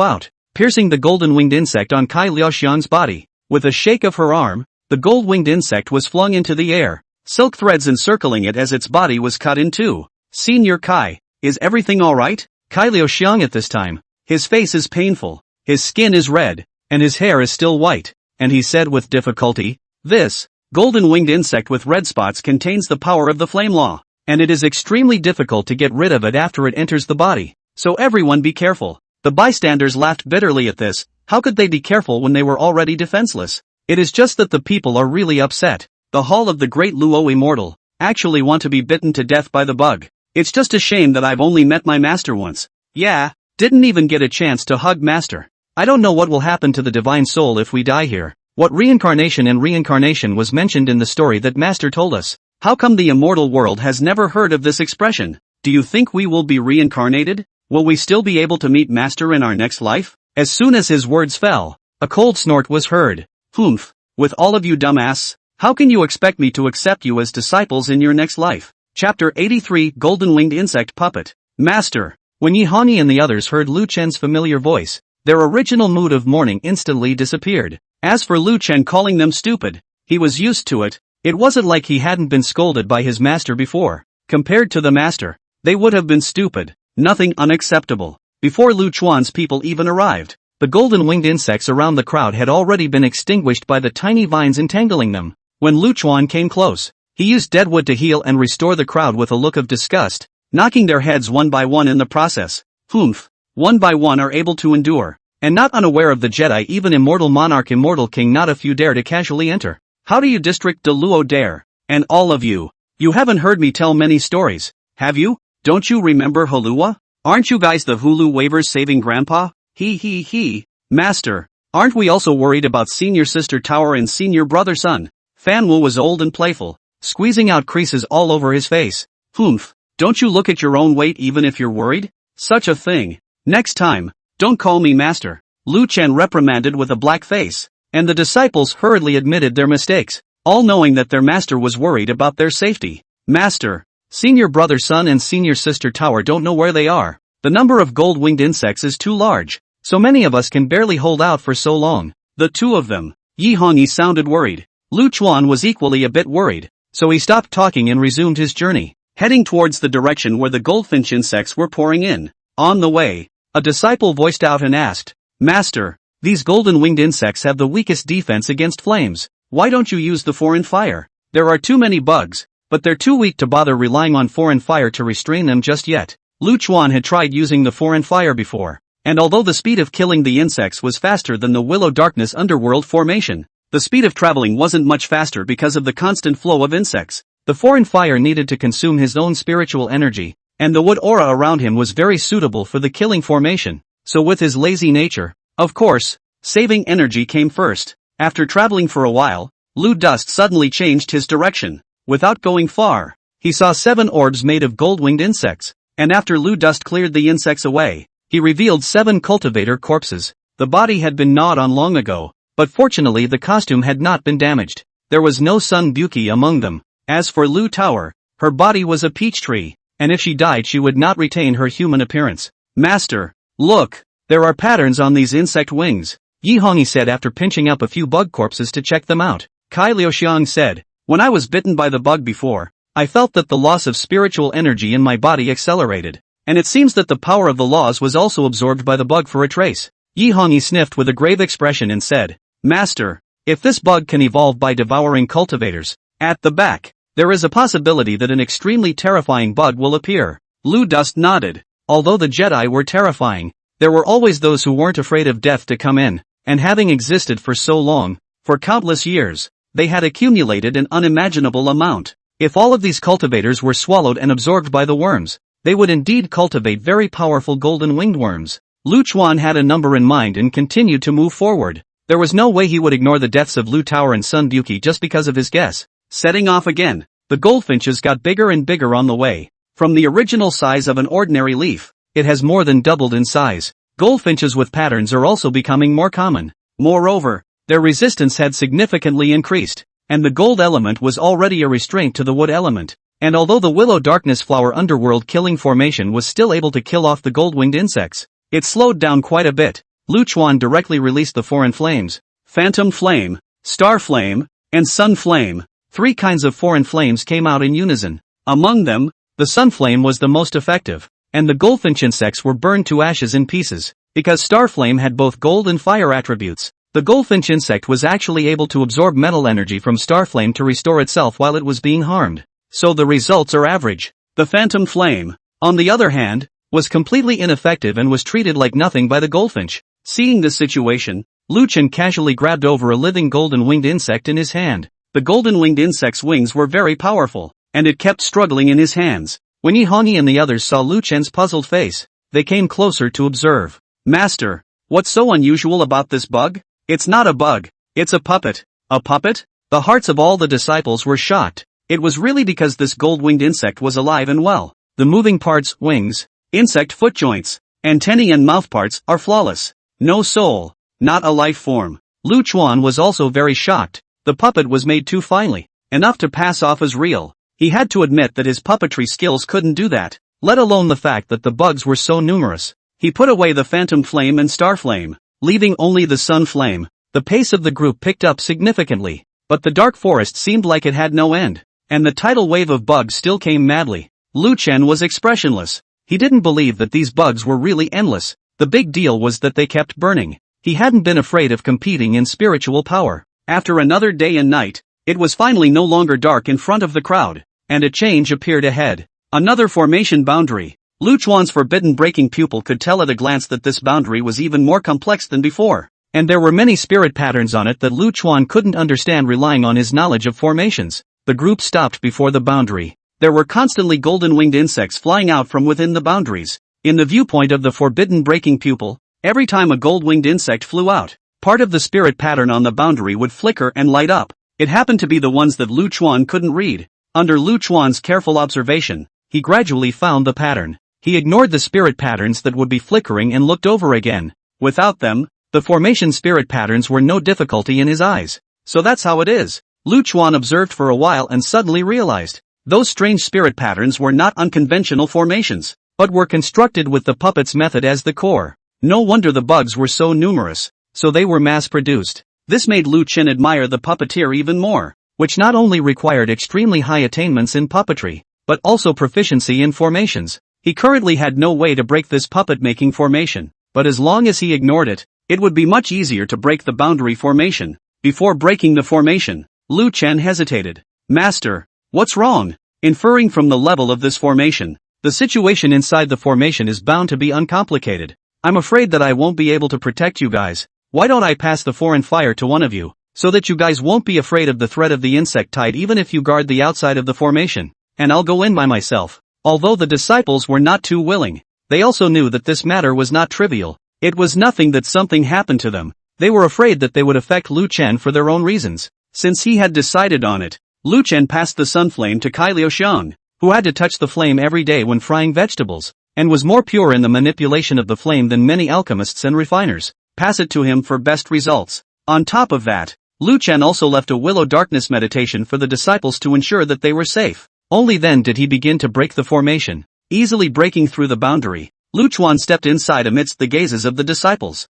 out, piercing the golden-winged insect on Kai Liuxiang's body. With a shake of her arm, the gold-winged insect was flung into the air, silk threads encircling it as its body was cut in two. Senior Kai, is everything alright? Kai Liuxiang at this time, his face is painful, his skin is red, and his hair is still white, and he said with difficulty, this golden-winged insect with red spots contains the power of the flame law, and it is extremely difficult to get rid of it after it enters the body, so everyone be careful. The bystanders laughed bitterly at this. How could they be careful when they were already defenseless? It is just that the people are really upset. The Hall of the Great Luo Immortal actually want to be bitten to death by the bug. It's just a shame that I've only met my master once. Yeah, didn't even get a chance to hug master. I don't know what will happen to the divine soul if we die here. What reincarnation and reincarnation was mentioned in the story that master told us? How come the immortal world has never heard of this expression? Do you think we will be reincarnated? Will we still be able to meet master in our next life? As soon as his words fell, a cold snort was heard. Humph, with all of you dumbass, how can you expect me to accept you as disciples in your next life? Chapter 83 Golden-Winged Insect Puppet. Master. When Yi Hongyi and the others heard Lu Chen's familiar voice, their original mood of mourning instantly disappeared. As for Lu Chen calling them stupid, he was used to it. It wasn't like he hadn't been scolded by his master before. Compared to the master, they would have been stupid. Nothing unacceptable. Before Lu Chuan's people even arrived, the golden-winged insects around the crowd had already been extinguished by the tiny vines entangling them. When Lu Chuan came close, he used deadwood to heal and restore the crowd with a look of disgust, knocking their heads one by one in the process. Humph. One by one are able to endure, and not unaware of the Jedi, even immortal monarch, immortal king, not a few dare to casually enter. How do you District de Luo dare? And all of you. You haven't heard me tell many stories, have you? Don't you remember Hulua? Aren't you guys the Hulu waivers saving grandpa? He. Master, aren't we also worried about senior sister Tower and senior brother Sun? Fan Wu was old and playful, squeezing out creases all over his face. Humph, don't you look at your own weight even if you're worried? Such a thing. Next time, don't call me master. Lu Chen reprimanded with a black face, and the disciples hurriedly admitted their mistakes, all knowing that their master was worried about their safety. Master, senior brother Sun and senior sister Tower don't know where they are. The number of gold-winged insects is too large. So many of us can barely hold out for so long. The two of them. Yi Hongyi sounded worried. Lu Chuan was equally a bit worried, so he stopped talking and resumed his journey, heading towards the direction where the goldfinch insects were pouring in. On the way, a disciple voiced out and asked, Master, these golden-winged insects have the weakest defense against flames. Why don't you use the foreign fire? There are too many bugs, but they're too weak to bother relying on foreign fire to restrain them just yet. Lu Chuan had tried using the foreign fire before, and although the speed of killing the insects was faster than the Willow Darkness underworld formation, the speed of traveling wasn't much faster because of the constant flow of insects. The foreign fire needed to consume his own spiritual energy, and the wood aura around him was very suitable for the killing formation, so with his lazy nature, of course, saving energy came first. After traveling for a while, Lu Dust suddenly changed his direction. Without going far, he saw 7 orbs made of gold-winged insects. And after Lu Dust cleared the insects away, he revealed 7 cultivator corpses. The body had been gnawed on long ago, but fortunately the costume had not been damaged. There was no Sun Buki among them. As for Lu Tower, her body was a peach tree, and if she died she would not retain her human appearance. Master, look, there are patterns on these insect wings, Yi Hongyi said after pinching up a few bug corpses to check them out. Kai Liuxiang said, when I was bitten by the bug before, I felt that the loss of spiritual energy in my body accelerated, and it seems that the power of the laws was also absorbed by the bug for a trace. Yi Hongyi sniffed with a grave expression and said, Master, if this bug can evolve by devouring cultivators, at the back, there is a possibility that an extremely terrifying bug will appear. Lu Dust nodded. Although the Jedi were terrifying, there were always those who weren't afraid of death to come in, and having existed for so long, for countless years, they had accumulated an unimaginable amount. If all of these cultivators were swallowed and absorbed by the worms, they would indeed cultivate very powerful golden-winged worms. Lu Chuan had a number in mind and continued to move forward. There was no way he would ignore the deaths of Lu Tower and Sun Buki just because of his guess. Setting off again, the goldfinches got bigger and bigger on the way. From the original size of an ordinary leaf, it has more than doubled in size. Goldfinches with patterns are also becoming more common. Moreover, their resistance had significantly increased, and the gold element was already a restraint to the wood element. And although the Willow Darkness Flower Underworld killing formation was still able to kill off the gold-winged insects, it slowed down quite a bit. Lu Chuan directly released the foreign flames, Phantom Flame, Star Flame, and Sun Flame. 3 kinds of foreign flames came out in unison. Among them, the Sun Flame was the most effective, and the goldfinch insects were burned to ashes in pieces. Because Star Flame had both gold and fire attributes, the goldfinch insect was actually able to absorb metal energy from Star Flame to restore itself while it was being harmed. So the results are average. The Phantom Flame, on the other hand, was completely ineffective and was treated like nothing by the goldfinch. Seeing this situation, Lu Chen casually grabbed over a living golden-winged insect in his hand. The golden-winged insect's wings were very powerful, and it kept struggling in his hands. When Yi Hongyi and the others saw Lu Chen's puzzled face, they came closer to observe. Master, what's so unusual about this bug? It's not a bug, it's a puppet. A puppet? The hearts of all the disciples were shocked. It was really because this gold-winged insect was alive and well. The moving parts, wings, insect foot joints, antennae and mouth parts are flawless. No soul, not a life form. Lu Chuan was also very shocked. The puppet was made too finely, enough to pass off as real. He had to admit that his puppetry skills couldn't do that, let alone the fact that the bugs were so numerous. He put away the Phantom Flame and Star Flame, leaving only the Sun Flame. The pace of the group picked up significantly, but the dark forest seemed like it had no end, and the tidal wave of bugs still came madly. Lu Chen was expressionless. He didn't believe that these bugs were really endless. The big deal was that they kept burning. He hadn't been afraid of competing in spiritual power. After another day and night, it was finally no longer dark in front of the crowd, and a change appeared ahead. Another formation boundary. Lu Chuan's forbidden breaking pupil could tell at a glance that this boundary was even more complex than before, and there were many spirit patterns on it that Lu Chuan couldn't understand relying on his knowledge of formations. The group stopped before the boundary. There were constantly golden-winged insects flying out from within the boundaries. In the viewpoint of the forbidden breaking pupil, every time a gold-winged insect flew out, part of the spirit pattern on the boundary would flicker and light up. It happened to be the ones that Lu Chuan couldn't read. Under Lu Chuan's careful observation, he gradually found the pattern. He ignored the spirit patterns that would be flickering and looked over again. Without them, the formation spirit patterns were no difficulty in his eyes. So that's how it is. Lu Chuan observed for a while and suddenly realized. Those strange spirit patterns were not unconventional formations, but were constructed with the puppet's method as the core. No wonder the bugs were so numerous, so they were mass-produced. This made Lu Chen admire the puppeteer even more, which not only required extremely high attainments in puppetry, but also proficiency in formations. He currently had no way to break this puppet-making formation, but as long as he ignored it, it would be much easier to break the boundary formation. Before breaking the formation, Lu Chen hesitated. Master, what's wrong? Inferring from the level of this formation, the situation inside the formation is bound to be uncomplicated. I'm afraid that I won't be able to protect you guys. Why don't I pass the foreign fire to one of you, so that you guys won't be afraid of the threat of the insect tide even if you guard the outside of the formation, and I'll go in by myself. Although the disciples were not too willing, they also knew that this matter was not trivial. It was nothing that something happened to them. They were afraid that they would affect Lu Chen for their own reasons. Since he had decided on it, Lu Chen passed the sun flame to Kai Liuxiang, who had to touch the flame every day when frying vegetables, and was more pure in the manipulation of the flame than many alchemists and refiners. Pass it to him for best results. On top of that, Lu Chen also left a willow darkness meditation for the disciples to ensure that they were safe. Only then did he begin to break the formation. Easily breaking through the boundary, Lu Chuan stepped inside amidst the gazes of the disciples.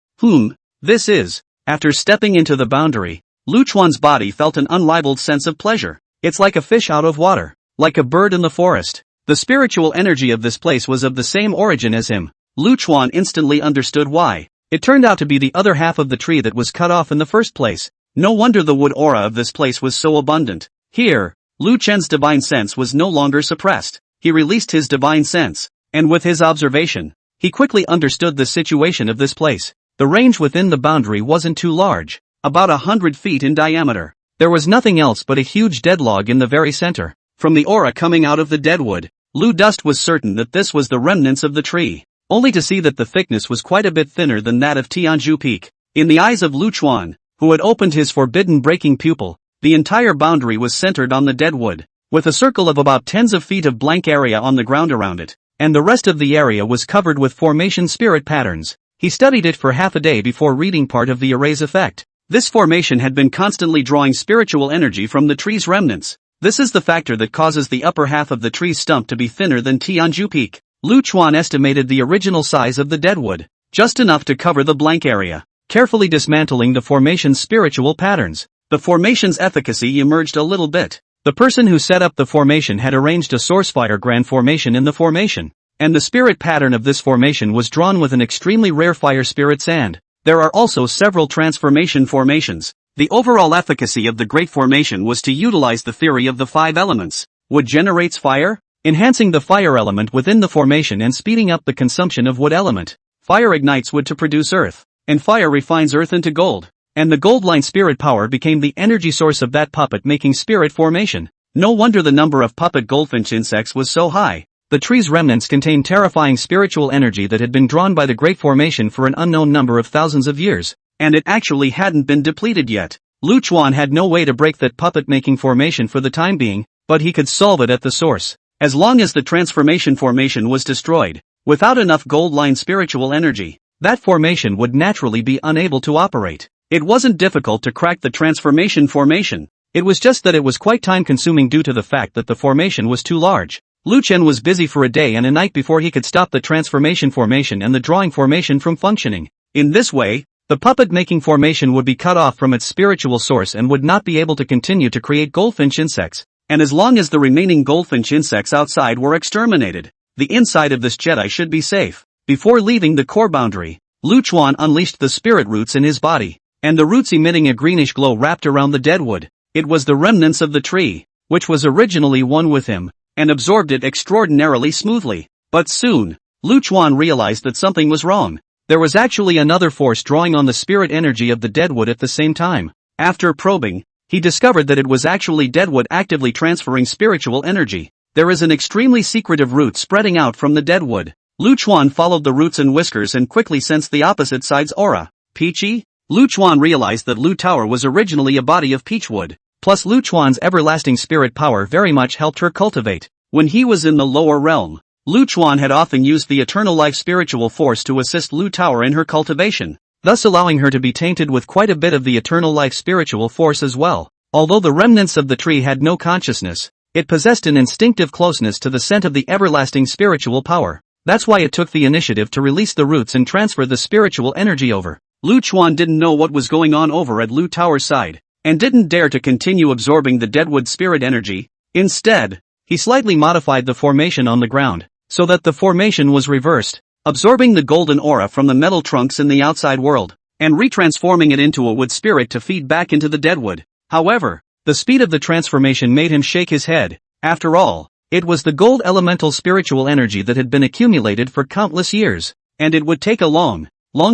This is. After stepping into the boundary, Lu Chuan's body felt an unrivaled sense of pleasure. It's like a fish out of water, like a bird in the forest. The spiritual energy of this place was of the same origin as him. Lu Chuan instantly understood why. It turned out to be the other half of the tree that was cut off in the first place. No wonder the wood aura of this place was so abundant. Here, Lu Chen's divine sense was no longer suppressed. He released his divine sense, and with his observation, he quickly understood the situation of this place. The range within the boundary wasn't too large, about 100 feet in diameter. There was nothing else but a huge dead log in the very center. From the aura coming out of the deadwood, Lu Dust was certain that this was the remnants of the tree, only to see that the thickness was quite a bit thinner than that of Tianzhu Peak. In the eyes of Lu Chuan, who had opened his forbidden breaking pupil, the entire boundary was centered on the deadwood, with a circle of about tens of feet of blank area on the ground around it, and the rest of the area was covered with formation spirit patterns. He studied it for half a day before reading part of the array's effect. This formation had been constantly drawing spiritual energy from the tree's remnants. This is the factor that causes the upper half of the tree's stump to be thinner than Tianzhu Peak. Lu Chuan estimated the original size of the deadwood, just enough to cover the blank area, carefully dismantling the formation's spiritual patterns. The formation's efficacy emerged a little bit. The person who set up the formation had arranged a sourcefire grand formation in the formation, and the spirit pattern of this formation was drawn with an extremely rare fire spirit sand. There are also several transformation formations. The overall efficacy of the Great Formation was to utilize the theory of the 5 elements. Wood generates fire, enhancing the fire element within the formation and speeding up the consumption of wood element. Fire ignites wood to produce earth, and fire refines earth into gold. And the gold line spirit power became the energy source of that puppet-making spirit formation. No wonder the number of puppet goldfinch insects was so high. The tree's remnants contained terrifying spiritual energy that had been drawn by the Great Formation for an unknown number of thousands of years, and it actually hadn't been depleted yet. Lu Chuan had no way to break that puppet-making formation for the time being, but he could solve it at the source. As long as the transformation formation was destroyed, without enough gold line spiritual energy, that formation would naturally be unable to operate. It wasn't difficult to crack the transformation formation. It was just that it was quite time-consuming due to the fact that the formation was too large. Lu Chen was busy for a day and a night before he could stop the transformation formation and the drawing formation from functioning. In this way, the puppet-making formation would be cut off from its spiritual source and would not be able to continue to create goldfinch insects. And as long as the remaining goldfinch insects outside were exterminated, the inside of this Jedi should be safe. Before leaving the core boundary, Lu Chuan unleashed the spirit roots in his body, and the roots emitting a greenish glow wrapped around the deadwood. It was the remnants of the tree, which was originally one with him, and absorbed it extraordinarily smoothly. But soon, Lu Chuan realized that something was wrong. There was actually another force drawing on the spirit energy of the deadwood at the same time. After probing, he discovered that it was actually deadwood actively transferring spiritual energy. There is an extremely secretive root spreading out from the deadwood. Lu Chuan followed the roots and whiskers and quickly sensed the opposite side's aura. Peachy? Lu Chuan realized that Lu Tower was originally a body of peachwood, plus Lu Chuan's everlasting spirit power very much helped her cultivate. When he was in the lower realm, Lu Chuan had often used the eternal life spiritual force to assist Lu Tower in her cultivation, thus allowing her to be tainted with quite a bit of the eternal life spiritual force as well. Although the remnants of the tree had no consciousness, it possessed an instinctive closeness to the scent of the everlasting spiritual power. That's why it took the initiative to release the roots and transfer the spiritual energy over. Lu Chuan didn't know what was going on over at Lu Tower's side, and didn't dare to continue absorbing the deadwood spirit energy. Instead, he slightly modified the formation on the ground, so that the formation was reversed, absorbing the golden aura from the metal trunks in the outside world, and retransforming it into a wood spirit to feed back into the deadwood. However, the speed of the transformation made him shake his head. After all, it was the gold elemental spiritual energy that had been accumulated for countless years, and it would take a long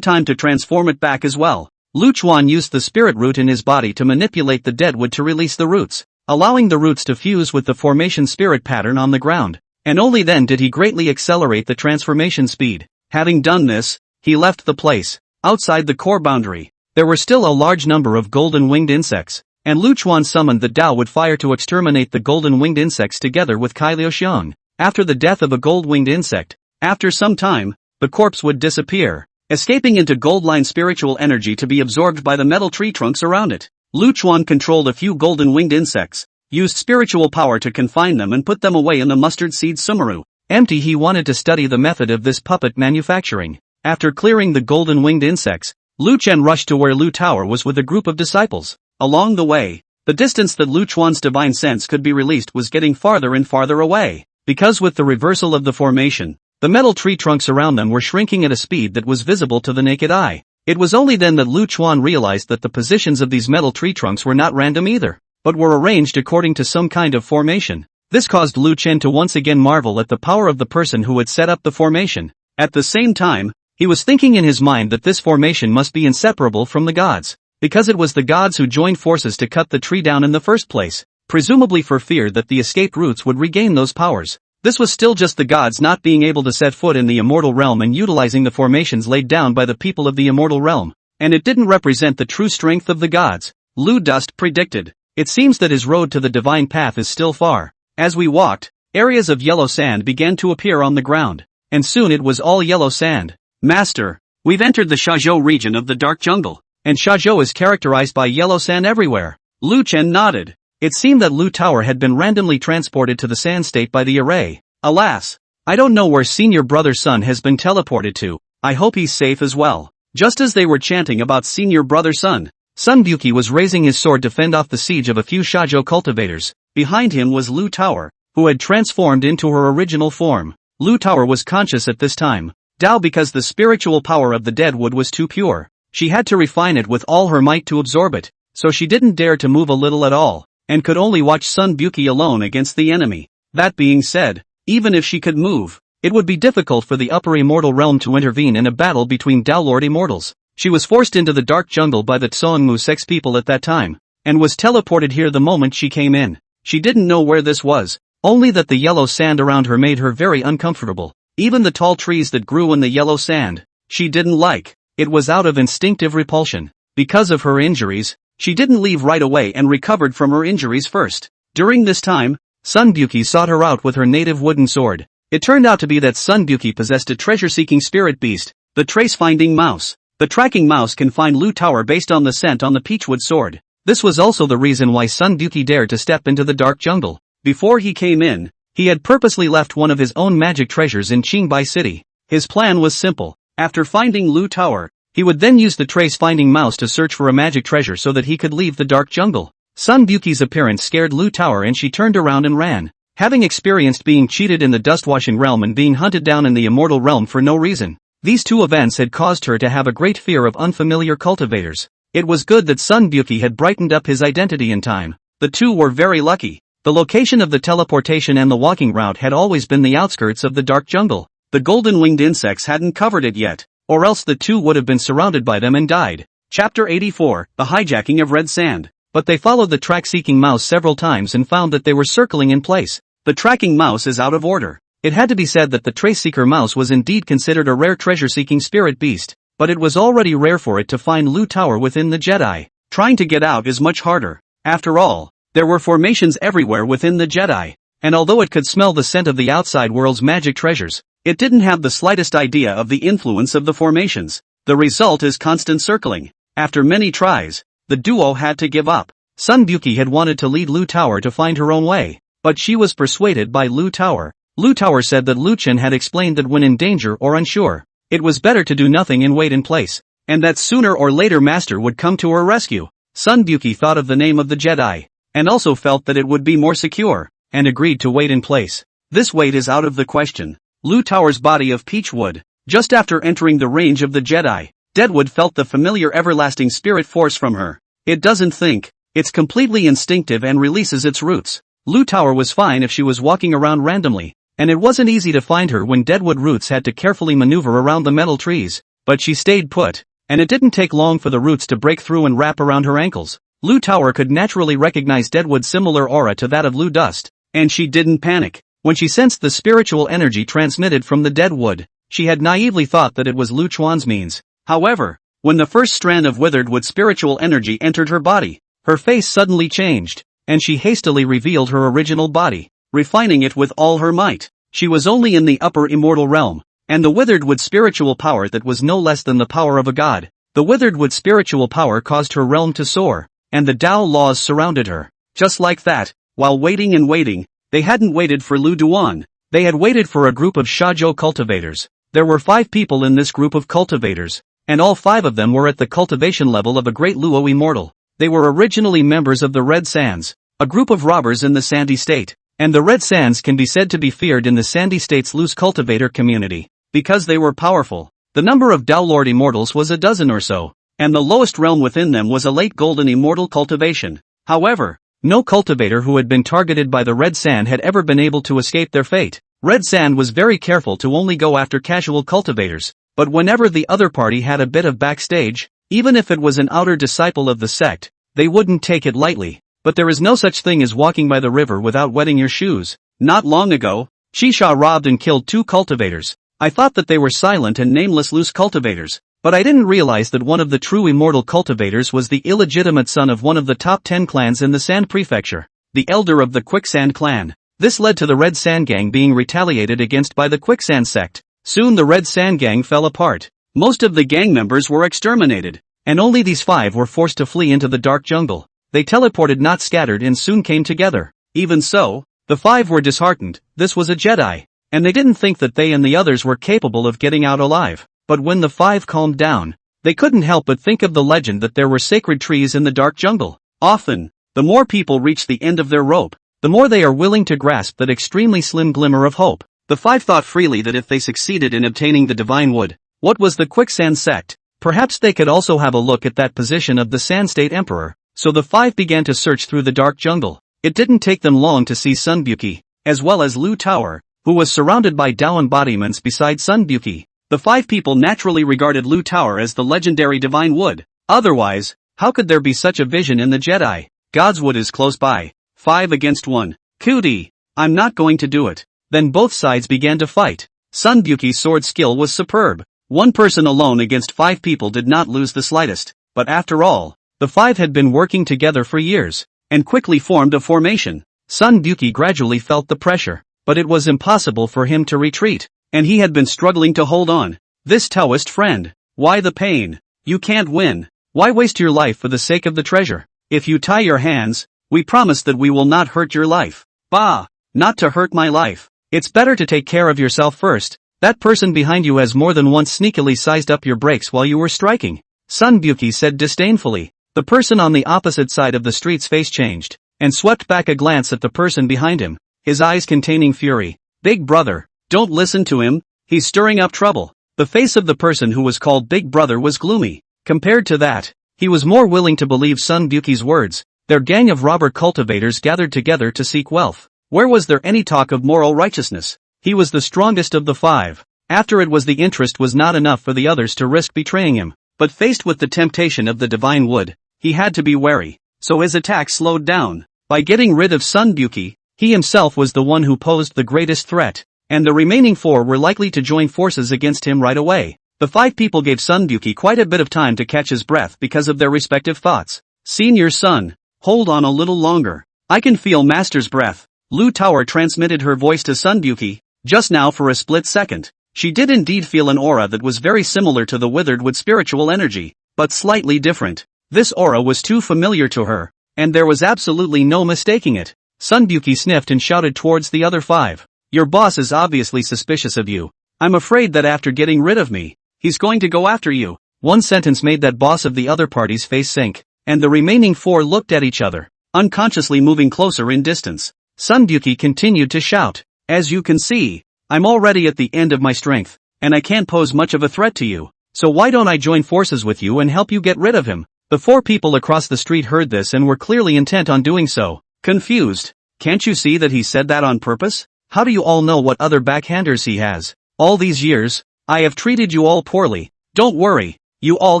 time to transform it back as well. Lu Chuan used the spirit root in his body to manipulate the deadwood to release the roots, allowing the roots to fuse with the formation spirit pattern on the ground, and only then did he greatly accelerate the transformation speed. Having done this, he left the place. Outside the core boundary, there were still a large number of golden winged insects, and Lu Chuan summoned the Dao Wood Fire to exterminate the golden winged insects together with Kai Liu Xiong. After the death of a gold winged insect, after some time, the corpse would disappear, escaping into gold-line spiritual energy to be absorbed by the metal tree trunks around it. Lu Chuan controlled a few golden winged insects, used spiritual power to confine them and put them away in the mustard seed sumaru. Empty, he wanted to study the method of this puppet manufacturing. After clearing the golden winged insects, Lu Chen rushed to where Lu Tower was with a group of disciples. Along the way, the distance that Lu Chuan's divine sense could be released was getting farther and farther away, because with the reversal of the formation, The metal tree trunks around them were shrinking at a speed that was visible to the naked eye. It was only then that Lu Chuan realized that the positions of these metal tree trunks were not random either, but were arranged according to some kind of formation. This caused Lu Chen to once again marvel at the power of the person who had set up the formation. At the same time, he was thinking in his mind that this formation must be inseparable from the gods, because it was the gods who joined forces to cut the tree down in the first place, presumably for fear that the escaped roots would regain those powers. This was still just the gods not being able to set foot in the immortal realm and utilizing the formations laid down by the people of the immortal realm, and it didn't represent the true strength of the gods. Lu Dust predicted. It seems that his road to the divine path is still far. As we walked, areas of yellow sand began to appear on the ground, and soon it was all yellow sand. Master, we've entered the Shazhou region of the dark jungle, and Shazhou is characterized by yellow sand everywhere. Lu Chen nodded. It seemed that Lu Tower had been randomly transported to the sand state by the array. Alas, I don't know where Senior Brother Sun has been teleported to. I hope he's safe as well. Just as they were chanting about Senior Brother Sun, Sun Buki was raising his sword to fend off the siege of a few Shazhou cultivators. Behind him was Lu Tower, who had transformed into her original form. Lu Tower was conscious at this time, because the spiritual power of the dead wood was too pure. She had to refine it with all her might to absorb it, so she didn't dare to move a little at all, and could only watch Sun Buki alone against the enemy. That being said, even if she could move, it would be difficult for the upper immortal realm to intervene in a battle between Downlord immortals. She was forced into the dark jungle by the Tsongmu sex people at that time, and was teleported here the moment she came in. She didn't know where this was, only that the yellow sand around her made her very uncomfortable. Even the tall trees that grew in the yellow sand, she didn't like. It was out of instinctive repulsion. Because of her injuries, she didn't leave right away and recovered from her injuries first. During this time, Sun Buki sought her out with her native wooden sword. It turned out to be that Sun Buki possessed a treasure-seeking spirit beast, the trace-finding mouse. The tracking mouse can find Lu Tower based on the scent on the peachwood sword. This was also the reason why Sun Buki dared to step into the dark jungle. Before he came in, he had purposely left one of his own magic treasures in Qingbai City. His plan was simple. After finding Lu Tower, he would then use the trace-finding mouse to search for a magic treasure so that he could leave the dark jungle. Sun Buki's appearance scared Lu Tower and she turned around and ran. Having experienced being cheated in the dust-washing realm and being hunted down in the immortal realm for no reason, these two events had caused her to have a great fear of unfamiliar cultivators. It was good that Sun Buki had brightened up his identity in time. The two were very lucky. The location of the teleportation and the walking route had always been the outskirts of the dark jungle. The golden-winged insects hadn't covered it yet, or else the two would have been surrounded by them and died. Chapter 84, The Hijacking of Red Sand. But they followed the track-seeking mouse several times and found that they were circling in place. The tracking mouse is out of order. It had to be said that the trace-seeker mouse was indeed considered a rare treasure-seeking spirit beast, but it was already rare for it to find Lu Tower within the Jedi. Trying to get out is much harder. After all, there were formations everywhere within the Jedi, and although it could smell the scent of the outside world's magic treasures, it didn't have the slightest idea of the influence of the formations. The result is constant circling. After many tries, the duo had to give up. Sun Buki had wanted to lead Lu Tower to find her own way, but she was persuaded by Lu Tower. Lu Tower said that Lu Chen had explained that when in danger or unsure, it was better to do nothing and wait in place, and that sooner or later Master would come to her rescue. Sun Buki thought of the name of the Jedi, and also felt that it would be more secure, and agreed to wait in place. This wait is out of the question. Lu Tower's body of peach wood. Just after entering the range of the Jedi, Deadwood felt the familiar everlasting spirit force from her. It doesn't think, it's completely instinctive and releases its roots. Lu Tower was fine if she was walking around randomly, and it wasn't easy to find her when Deadwood roots had to carefully maneuver around the metal trees, but she stayed put, and it didn't take long for the roots to break through and wrap around her ankles. Lu Tower could naturally recognize Deadwood's similar aura to that of Lu Dust, and she didn't panic. When she sensed the spiritual energy transmitted from the Deadwood, she had naively thought that it was Lu Chuan's means. However, when the first strand of withered wood spiritual energy entered her body, her face suddenly changed, and she hastily revealed her original body, refining it with all her might. She was only in the upper immortal realm, and the withered wood spiritual power that was no less than the power of a god. The withered wood spiritual power caused her realm to soar, and the Tao laws surrounded her. Just like that, while waiting and waiting, they hadn't waited for Lu Duan, they had waited for a group of Shazhou cultivators. There were 5 people in this group of cultivators, and all 5 of them were at the cultivation level of a great Luo immortal. They were originally members of the Red Sands, a group of robbers in the Sandy State. And the red sands can be said to be feared in the Sandy State's loose cultivator community, because they were powerful. The number of Downlord immortals was a dozen or so, and the lowest realm within them was a late golden immortal cultivation. However, no cultivator who had been targeted by the red sand had ever been able to escape their fate. Red sand was very careful to only go after casual cultivators, but whenever the other party had a bit of backstage, even if it was an outer disciple of the sect, they wouldn't take it lightly. But there is no such thing as walking by the river without wetting your shoes. Not long ago, Chisha robbed and killed 2 cultivators. I thought that they were silent and nameless loose cultivators, but I didn't realize that one of the true immortal cultivators was the illegitimate son of one of the top 10 clans in the Sand Prefecture, the elder of the Quicksand clan. This led to the Red Sand Gang being retaliated against by the Quicksand sect. Soon the Red Sand Gang fell apart. Most of the gang members were exterminated, and only these 5 were forced to flee into the dark jungle. They teleported, not scattered, and soon came together. Even so, the 5 were disheartened. This was a Jedi, and they didn't think that they and the others were capable of getting out alive. But when the 5 calmed down, they couldn't help but think of the legend that there were sacred trees in the dark jungle. Often, the more people reach the end of their rope, the more they are willing to grasp that extremely slim glimmer of hope. The 5 thought freely that if they succeeded in obtaining the divine wood, what was the Quicksand sect, perhaps they could also have a look at that position of the Sand State Emperor. So the 5 began to search through the dark jungle. It didn't take them long to see Sunbuki, as well as Lu Tower, who was surrounded by Dao embodiments beside Sunbuki. The 5 people naturally regarded Lu Tower as the legendary divine wood. Otherwise, how could there be such a vision in the Jedi? God's wood is close by. 5 against 1. Cootie. I'm not going to do it. Then both sides began to fight. Sunbuki's sword skill was superb. One person alone against 5 people did not lose the slightest. But after all, the 5 had been working together for years, and quickly formed a formation. Sunbuki gradually felt the pressure, but it was impossible for him to retreat, and he had been struggling to hold on. This Taoist friend. Why the pain? You can't win. Why waste your life for the sake of the treasure? If you tie your hands, we promise that we will not hurt your life. Bah! Not to hurt my life. It's better to take care of yourself first. That person behind you has more than once sneakily sized up your brakes while you were striking. Sunbuki said disdainfully. The person on the opposite side of the street's face changed, and swept back a glance at the person behind him, his eyes containing fury. Big brother, don't listen to him, he's stirring up trouble. The face of the person who was called Big Brother was gloomy. Compared to that, he was more willing to believe Sunbuki's words. Their gang of robber cultivators gathered together to seek wealth. Where was there any talk of moral righteousness? He was the strongest of the 5. After it was the interest was not enough for the others to risk betraying him. But faced with the temptation of the divine wood, he had to be wary, so his attack slowed down. By getting rid of Sunbuki, he himself was the one who posed the greatest threat, and the remaining 4 were likely to join forces against him right away. The 5 people gave Sunbuki quite a bit of time to catch his breath because of their respective thoughts. Senior son, hold on a little longer. I can feel Master's breath. Lu Tower transmitted her voice to Sunbuki, just now for a split second. She did indeed feel an aura that was very similar to the withered wood spiritual energy, but slightly different. This aura was too familiar to her, and there was absolutely no mistaking it. Sunbuki sniffed and shouted towards the other 5. Your boss is obviously suspicious of you. I'm afraid that after getting rid of me, he's going to go after you. One sentence made that boss of the other party's face sink, and the remaining 4 looked at each other, unconsciously moving closer in distance. Sunbuki continued to shout. As you can see, I'm already at the end of my strength, and I can't pose much of a threat to you. So why don't I join forces with you and help you get rid of him? The 4 people across the street heard this and were clearly intent on doing so. Confused. Can't you see that he said that on purpose? How do you all know what other backhanders he has? All these years, I have treated you all poorly. Don't worry, you all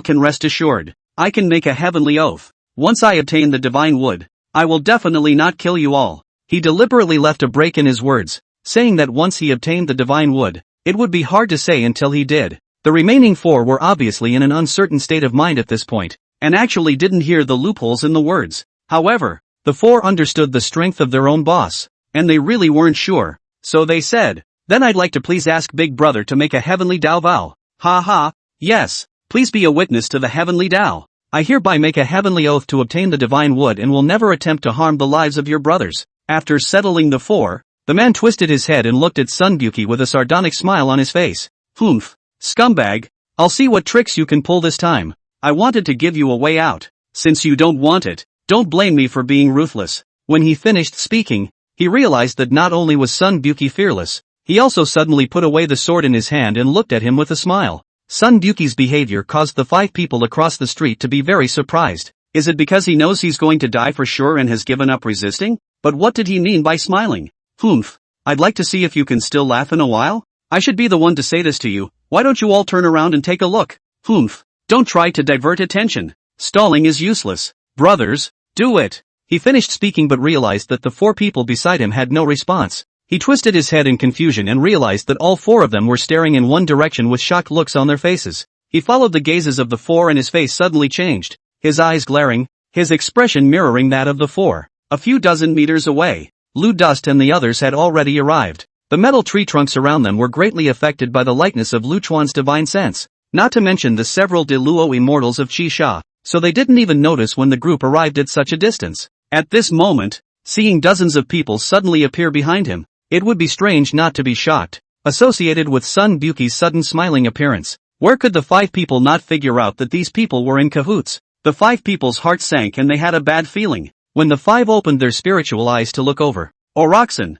can rest assured. I can make a heavenly oath. Once I obtain the divine wood, I will definitely not kill you all. He deliberately left a break in his words, saying that once he obtained the divine wood, it would be hard to say until he did. The remaining 4 were obviously in an uncertain state of mind at this point, and actually didn't hear the loopholes in the words. However, the 4 understood the strength of their own boss, and they really weren't sure, so they said, then I'd like to please ask Big Brother to make a heavenly Dao vow. Ha ha, yes, please be a witness to the heavenly Dao. I hereby make a heavenly oath to obtain the divine wood and will never attempt to harm the lives of your brothers. After settling the 4, the man twisted his head and looked at Sunbuki with a sardonic smile on his face. Humph, scumbag, I'll see what tricks you can pull this time. I wanted to give you a way out. Since you don't want it, don't blame me for being ruthless. When he finished speaking, he realized that not only was Sun Buki fearless, he also suddenly put away the sword in his hand and looked at him with a smile. Sun Buki's behavior caused the 5 people across the street to be very surprised. Is it because he knows he's going to die for sure and has given up resisting? But what did he mean by smiling? Humph. I'd like to see if you can still laugh in a while? I should be the one to say this to you. Why don't you all turn around and take a look? Humph. Don't try to divert attention. Stalling is useless. Brothers, do it. He finished speaking but realized that the 4 people beside him had no response. He twisted his head in confusion and realized that all 4 of them were staring in one direction with shocked looks on their faces. He followed the gazes of the 4 and his face suddenly changed, his eyes glaring, his expression mirroring that of the 4. A few dozen meters away, Lu Dust and the others had already arrived. The metal tree trunks around them were greatly affected by the likeness of Lu Chuan's divine sense, not to mention the several De Luo immortals of Qi Sha, so they didn't even notice when the group arrived at such a distance. At this moment, seeing dozens of people suddenly appear behind him, it would be strange not to be shocked, associated with Sun Buki's sudden smiling appearance. Where could the 5 people not figure out that these people were in cahoots? The 5 people's hearts sank and they had a bad feeling. When the 5 opened their spiritual eyes to look over, Oroxen,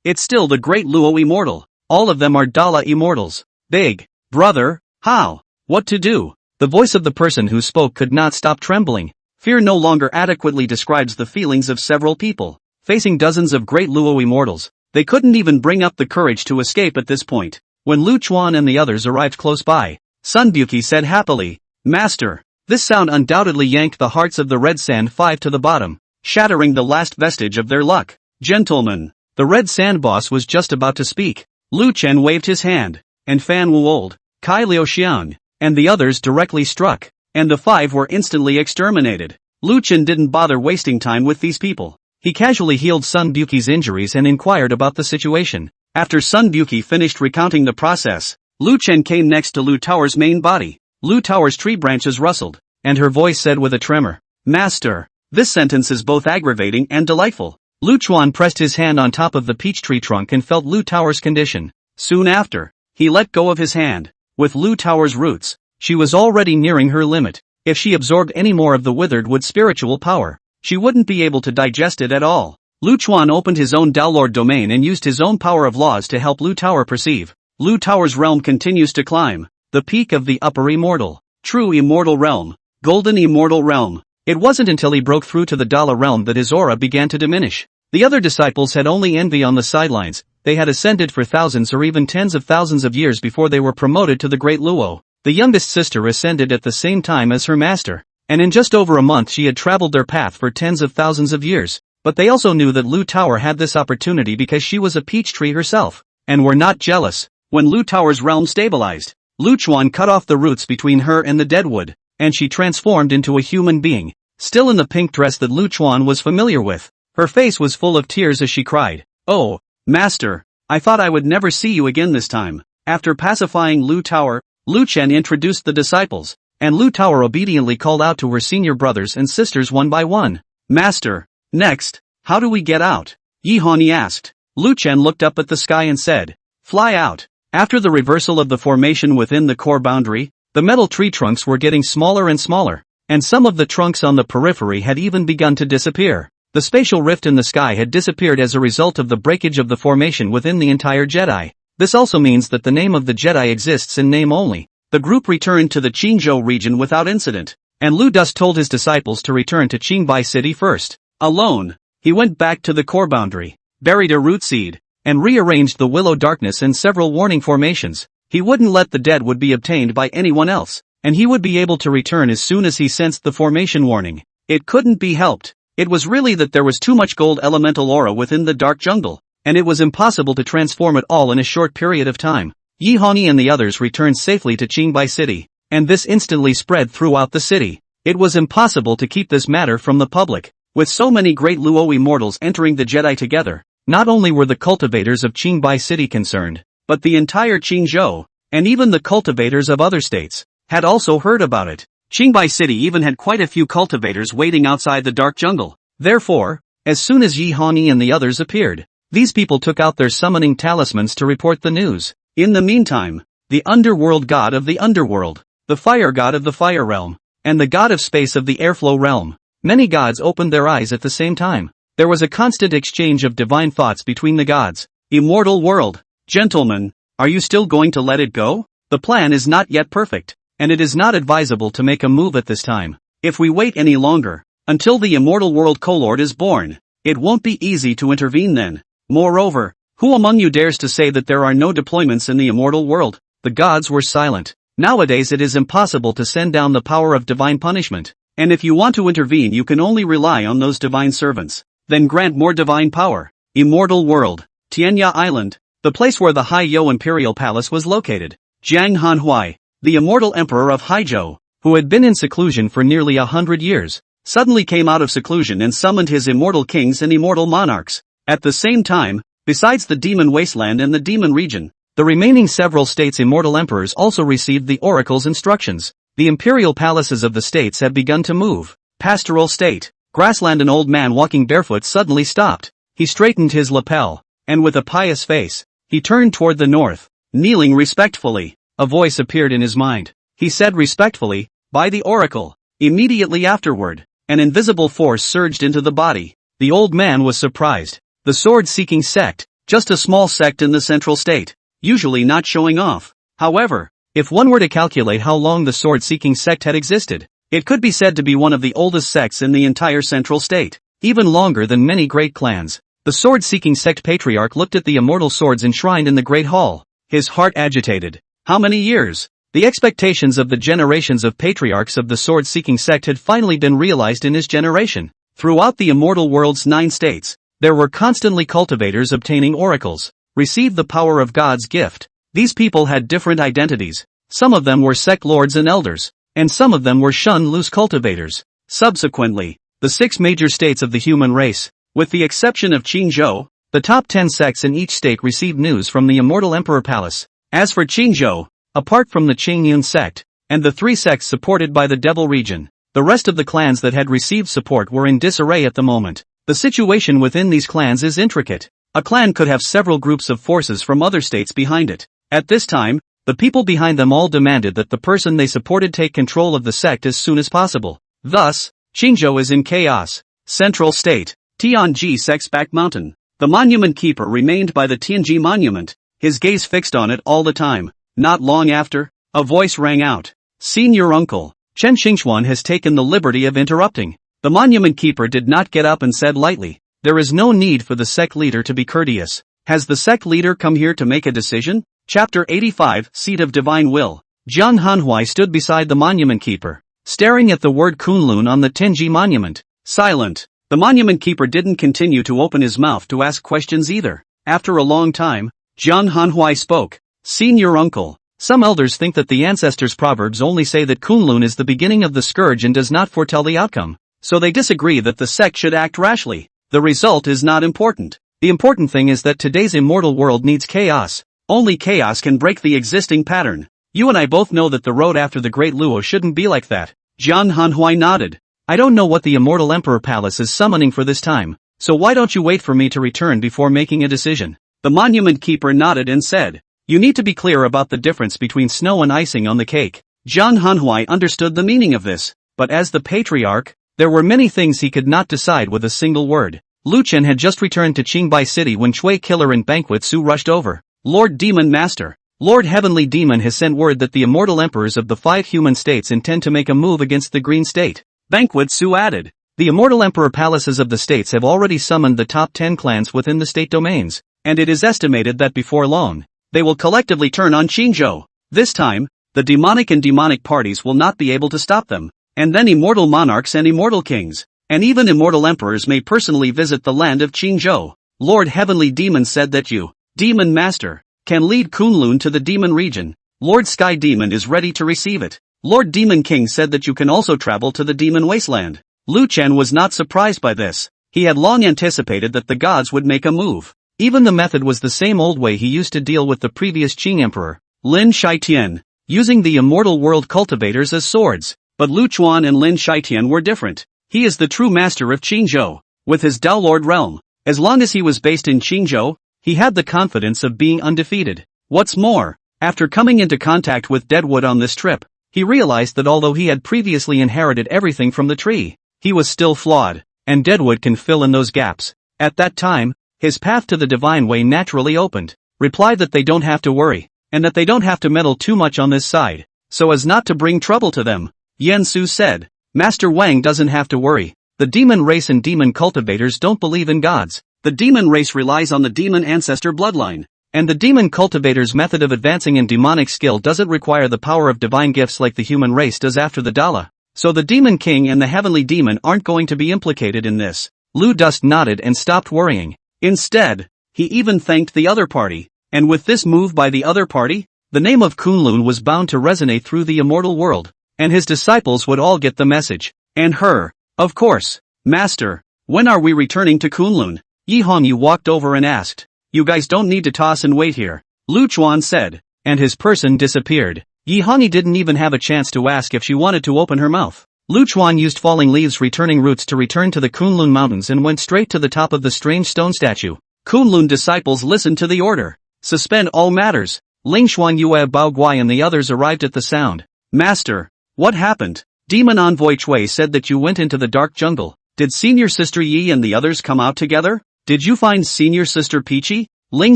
it's still the great Luo immortal. All of them are Dala immortals. Big brother, how? What to do? The voice of the person who spoke could not stop trembling. Fear no longer adequately describes the feelings of several people. Facing dozens of great Luo immortals, they couldn't even bring up the courage to escape at this point. When Lu Chuan and the others arrived close by, Sun Buki said happily, Master. This sound undoubtedly yanked the hearts of the Red Sand 5 to the bottom, shattering the last vestige of their luck. Gentlemen, the Red Sand boss was just about to speak. Lu Chen waved his hand, and Fan Wuold, Kai Liu Xiang, and the others directly struck, and the 5 were instantly exterminated. Lu Chen didn't bother wasting time with these people. He casually healed Sun Buki's injuries and inquired about the situation. After Sun Buki finished recounting the process, Lu Chen came next to Lu Tower's main body. Lu Tower's tree branches rustled, and her voice said with a tremor, Master, this sentence is both aggravating and delightful. Lu Chuan pressed his hand on top of the peach tree trunk and felt Lu Tower's condition. Soon after, he let go of his hand. With Lu Tower's roots, she was already nearing her limit. If she absorbed any more of the withered wood spiritual power, she wouldn't be able to digest it at all. Lu Chuan opened his own Daolord domain and used his own power of laws to help Lu Tower perceive. Lu Tower's realm continues to climb. The peak of the upper immortal, true immortal realm, golden immortal realm. It wasn't until he broke through to the Dala realm that his aura began to diminish. The other disciples had only envy on the sidelines. They had ascended for thousands or even tens of thousands of years before they were promoted to the Great Luo. The youngest sister ascended at the same time as her master, and in just over a month she had traveled their path for tens of thousands of years. But they also knew that Lu Tower had this opportunity because she was a peach tree herself, and were not jealous. When Lu Tower's realm stabilized, Lu Chuan cut off the roots between her and the deadwood, and she transformed into a human being, still in the pink dress that Lu Chuan was familiar with. Her face was full of tears as she cried, Oh, Master, I thought I would never see you again this time. After pacifying Lu Tower, Lu Chen introduced the disciples, and Lu Tower obediently called out to her senior brothers and sisters one by one. Master, next, how do we get out? Yi Honi asked. Lu Chen looked up at the sky and said, Fly out. After the reversal of the formation within the core boundary, the metal tree trunks were getting smaller and smaller, and some of the trunks on the periphery had even begun to disappear. The spatial rift in the sky had disappeared as a result of the breakage of the formation within the entire Jedi. This also means that the name of the Jedi exists in name only. The group returned to the Qingzhou region without incident, and Lu Dust told his disciples to return to Qingbai City first. Alone, he went back to the core boundary, buried a root seed, and rearranged the willow darkness in several warning formations. He wouldn't let the dead would be obtained by anyone else, and he would be able to return as soon as he sensed the formation warning. It couldn't be helped. It was really that there was too much gold elemental aura within the dark jungle, and it was impossible to transform it all in a short period of time. Yi Honi and the others returned safely to Qingbai City, and this instantly spread throughout the city. It was impossible to keep this matter from the public. With so many great Luo immortals entering the Jedi together, not only were the cultivators of Qingbai City concerned, but the entire Qingzhou, and even the cultivators of other states, had also heard about it. Qingbai City even had quite a few cultivators waiting outside the dark jungle. Therefore, as soon as Yi Honi and the others appeared, these people took out their summoning talismans to report the news. In the meantime, the underworld god of the underworld, the fire god of the fire realm, and the god of space of the airflow realm, many gods opened their eyes at the same time. There was a constant exchange of divine thoughts between the gods. Immortal world. Gentlemen, are you still going to let it go? The plan is not yet perfect, and it is not advisable to make a move at this time. If we wait any longer, until the immortal world Colord is born, it won't be easy to intervene then. Moreover, who among you dares to say that there are no deployments in the immortal world? The gods were silent. Nowadays it is impossible to send down the power of divine punishment, and if you want to intervene you can only rely on those divine servants. Then grant more divine power. Immortal world. Tianya Island, the place where the Haiyou Imperial Palace was located. Jiang Hanhui, the immortal emperor of Haizhou, who had been in seclusion for nearly 100 years, suddenly came out of seclusion and summoned his immortal kings and immortal monarchs. At the same time, besides the demon wasteland and the demon region, the remaining several states' immortal emperors also received the oracle's instructions. The imperial palaces of the states have begun to move. Pastoral state. Grassland. An old man walking barefoot suddenly stopped. He straightened his lapel, and with a pious face, he turned toward the north, kneeling respectfully. A voice appeared in his mind. He said respectfully, "By the oracle." Immediately afterward, an invisible force surged into the body. The old man was surprised. The sword-seeking sect, just a small sect in the central state, usually not showing off. However, if one were to calculate how long the sword-seeking sect had existed, it could be said to be one of the oldest sects in the entire central state, even longer than many great clans. The sword-seeking sect patriarch looked at the immortal swords enshrined in the great hall, his heart agitated. How many years? The expectations of the generations of patriarchs of the sword-seeking sect had finally been realized in his generation. Throughout the immortal world's 9 states, there were constantly cultivators obtaining oracles, received the power of God's gift. These people had different identities. Some of them were sect lords and elders, and some of them were shun-loose cultivators. Subsequently, the 6 major states of the human race, with the exception of Qingzhou, the top 10 sects in each state received news from the immortal emperor palace. As for Qingzhou, apart from the Qingyun sect, and the 3 sects supported by the devil region, the rest of the clans that had received support were in disarray at the moment. The situation within these clans is intricate. A clan could have several groups of forces from other states behind it. At this time, the people behind them all demanded that the person they supported take control of the sect as soon as possible. Thus, Qingzhou is in chaos. Central State. Tianji sect's back mountain. The monument keeper remained by the Tianji monument, his gaze fixed on it all the time. Not long after, a voice rang out. "Senior uncle, Chen Xingxuan has taken the liberty of interrupting." The monument keeper did not get up and said lightly, "There is no need for the sect leader to be courteous. Has the sect leader come here to make a decision?" Chapter 85, Seat of Divine Will. Jiang Hanhui stood beside the monument keeper, staring at the word Kunlun on the Tianji monument. Silent. The monument keeper didn't continue to open his mouth to ask questions either. After a long time, Jiang Hanhui spoke. "Senior uncle, some elders think that the ancestors' proverbs only say that Kunlun is the beginning of the scourge and does not foretell the outcome. So they disagree that the sect should act rashly. The result is not important. The important thing is that today's immortal world needs chaos. Only chaos can break the existing pattern. You and I both know that the road after the Great Luo shouldn't be like that." Jiang Hanhui nodded. "I don't know what the immortal emperor palace is summoning for this time, so why don't you wait for me to return before making a decision?" The monument keeper nodded and said, "You need to be clear about the difference between snow and icing on the cake." Jiang Hanhui understood the meaning of this, but as the patriarch, there were many things he could not decide with a single word. Lu Chen had just returned to Qingbai City when Shui Killer and Banquet Su rushed over. "Lord Demon Master, Lord Heavenly Demon has sent word that the immortal emperors of the 5 human states intend to make a move against the Green State." Banquet Su added, "The immortal emperor palaces of the states have already summoned the top 10 clans within the state domains, and it is estimated that before long, they will collectively turn on Qingzhou. This time, the demonic and demonic parties will not be able to stop them, and then immortal monarchs and immortal kings, and even immortal emperors may personally visit the land of Qingzhou. Lord Heavenly Demon said that you, Demon Master, can lead Kunlun to the demon region. Lord Sky Demon is ready to receive it. Lord Demon King said that you can also travel to the demon wasteland." Lu Chen was not surprised by this. He had long anticipated that the gods would make a move. Even the method was the same old way he used to deal with the previous Qing emperor, Lin Shaitian, using the immortal world cultivators as swords. But Lu Chuan and Lin Shaitian were different. He is the true master of Qingzhou, with his Dao Lord realm. As long as he was based in Qingzhou, he had the confidence of being undefeated. What's more, after coming into contact with Deadwood on this trip, he realized that although he had previously inherited everything from the tree, he was still flawed, and deadwood can fill in those gaps. At that time, his path to the divine way naturally opened. Reply that they don't have to worry, and that they don't have to meddle too much on this side, so as not to bring trouble to them. Yen Su said, Master Wang doesn't have to worry. The demon race and demon cultivators don't believe in gods. The demon race relies on the demon ancestor bloodline. And the demon cultivator's method of advancing in demonic skill doesn't require the power of divine gifts like the human race does after the Dala. So the demon king and the heavenly demon aren't going to be implicated in this. Lu Dust nodded and stopped worrying. Instead, he even thanked the other party. And with this move by the other party, the name of Kunlun was bound to resonate through the immortal world. And his disciples would all get the message. And her. Of course. Master, when are we returning to Kunlun? Yi Hongyu walked over and asked. You guys don't need to toss and wait here. Lu Chuan said. And his person disappeared. Yi Hongyu didn't even have a chance to ask if she wanted to open her mouth. Lu Chuan used falling leaves returning roots to return to the Kunlun mountains and went straight to the top of the strange stone statue. Kunlun disciples listened to the order. Suspend all matters. Ling Xuan Yue Bao Guai and the others arrived at the sound. Master, what happened? Demon Envoy Chui said that you went into the dark jungle. Did Senior Sister Yi and the others come out together? Did you find Senior Sister Peachy? Ling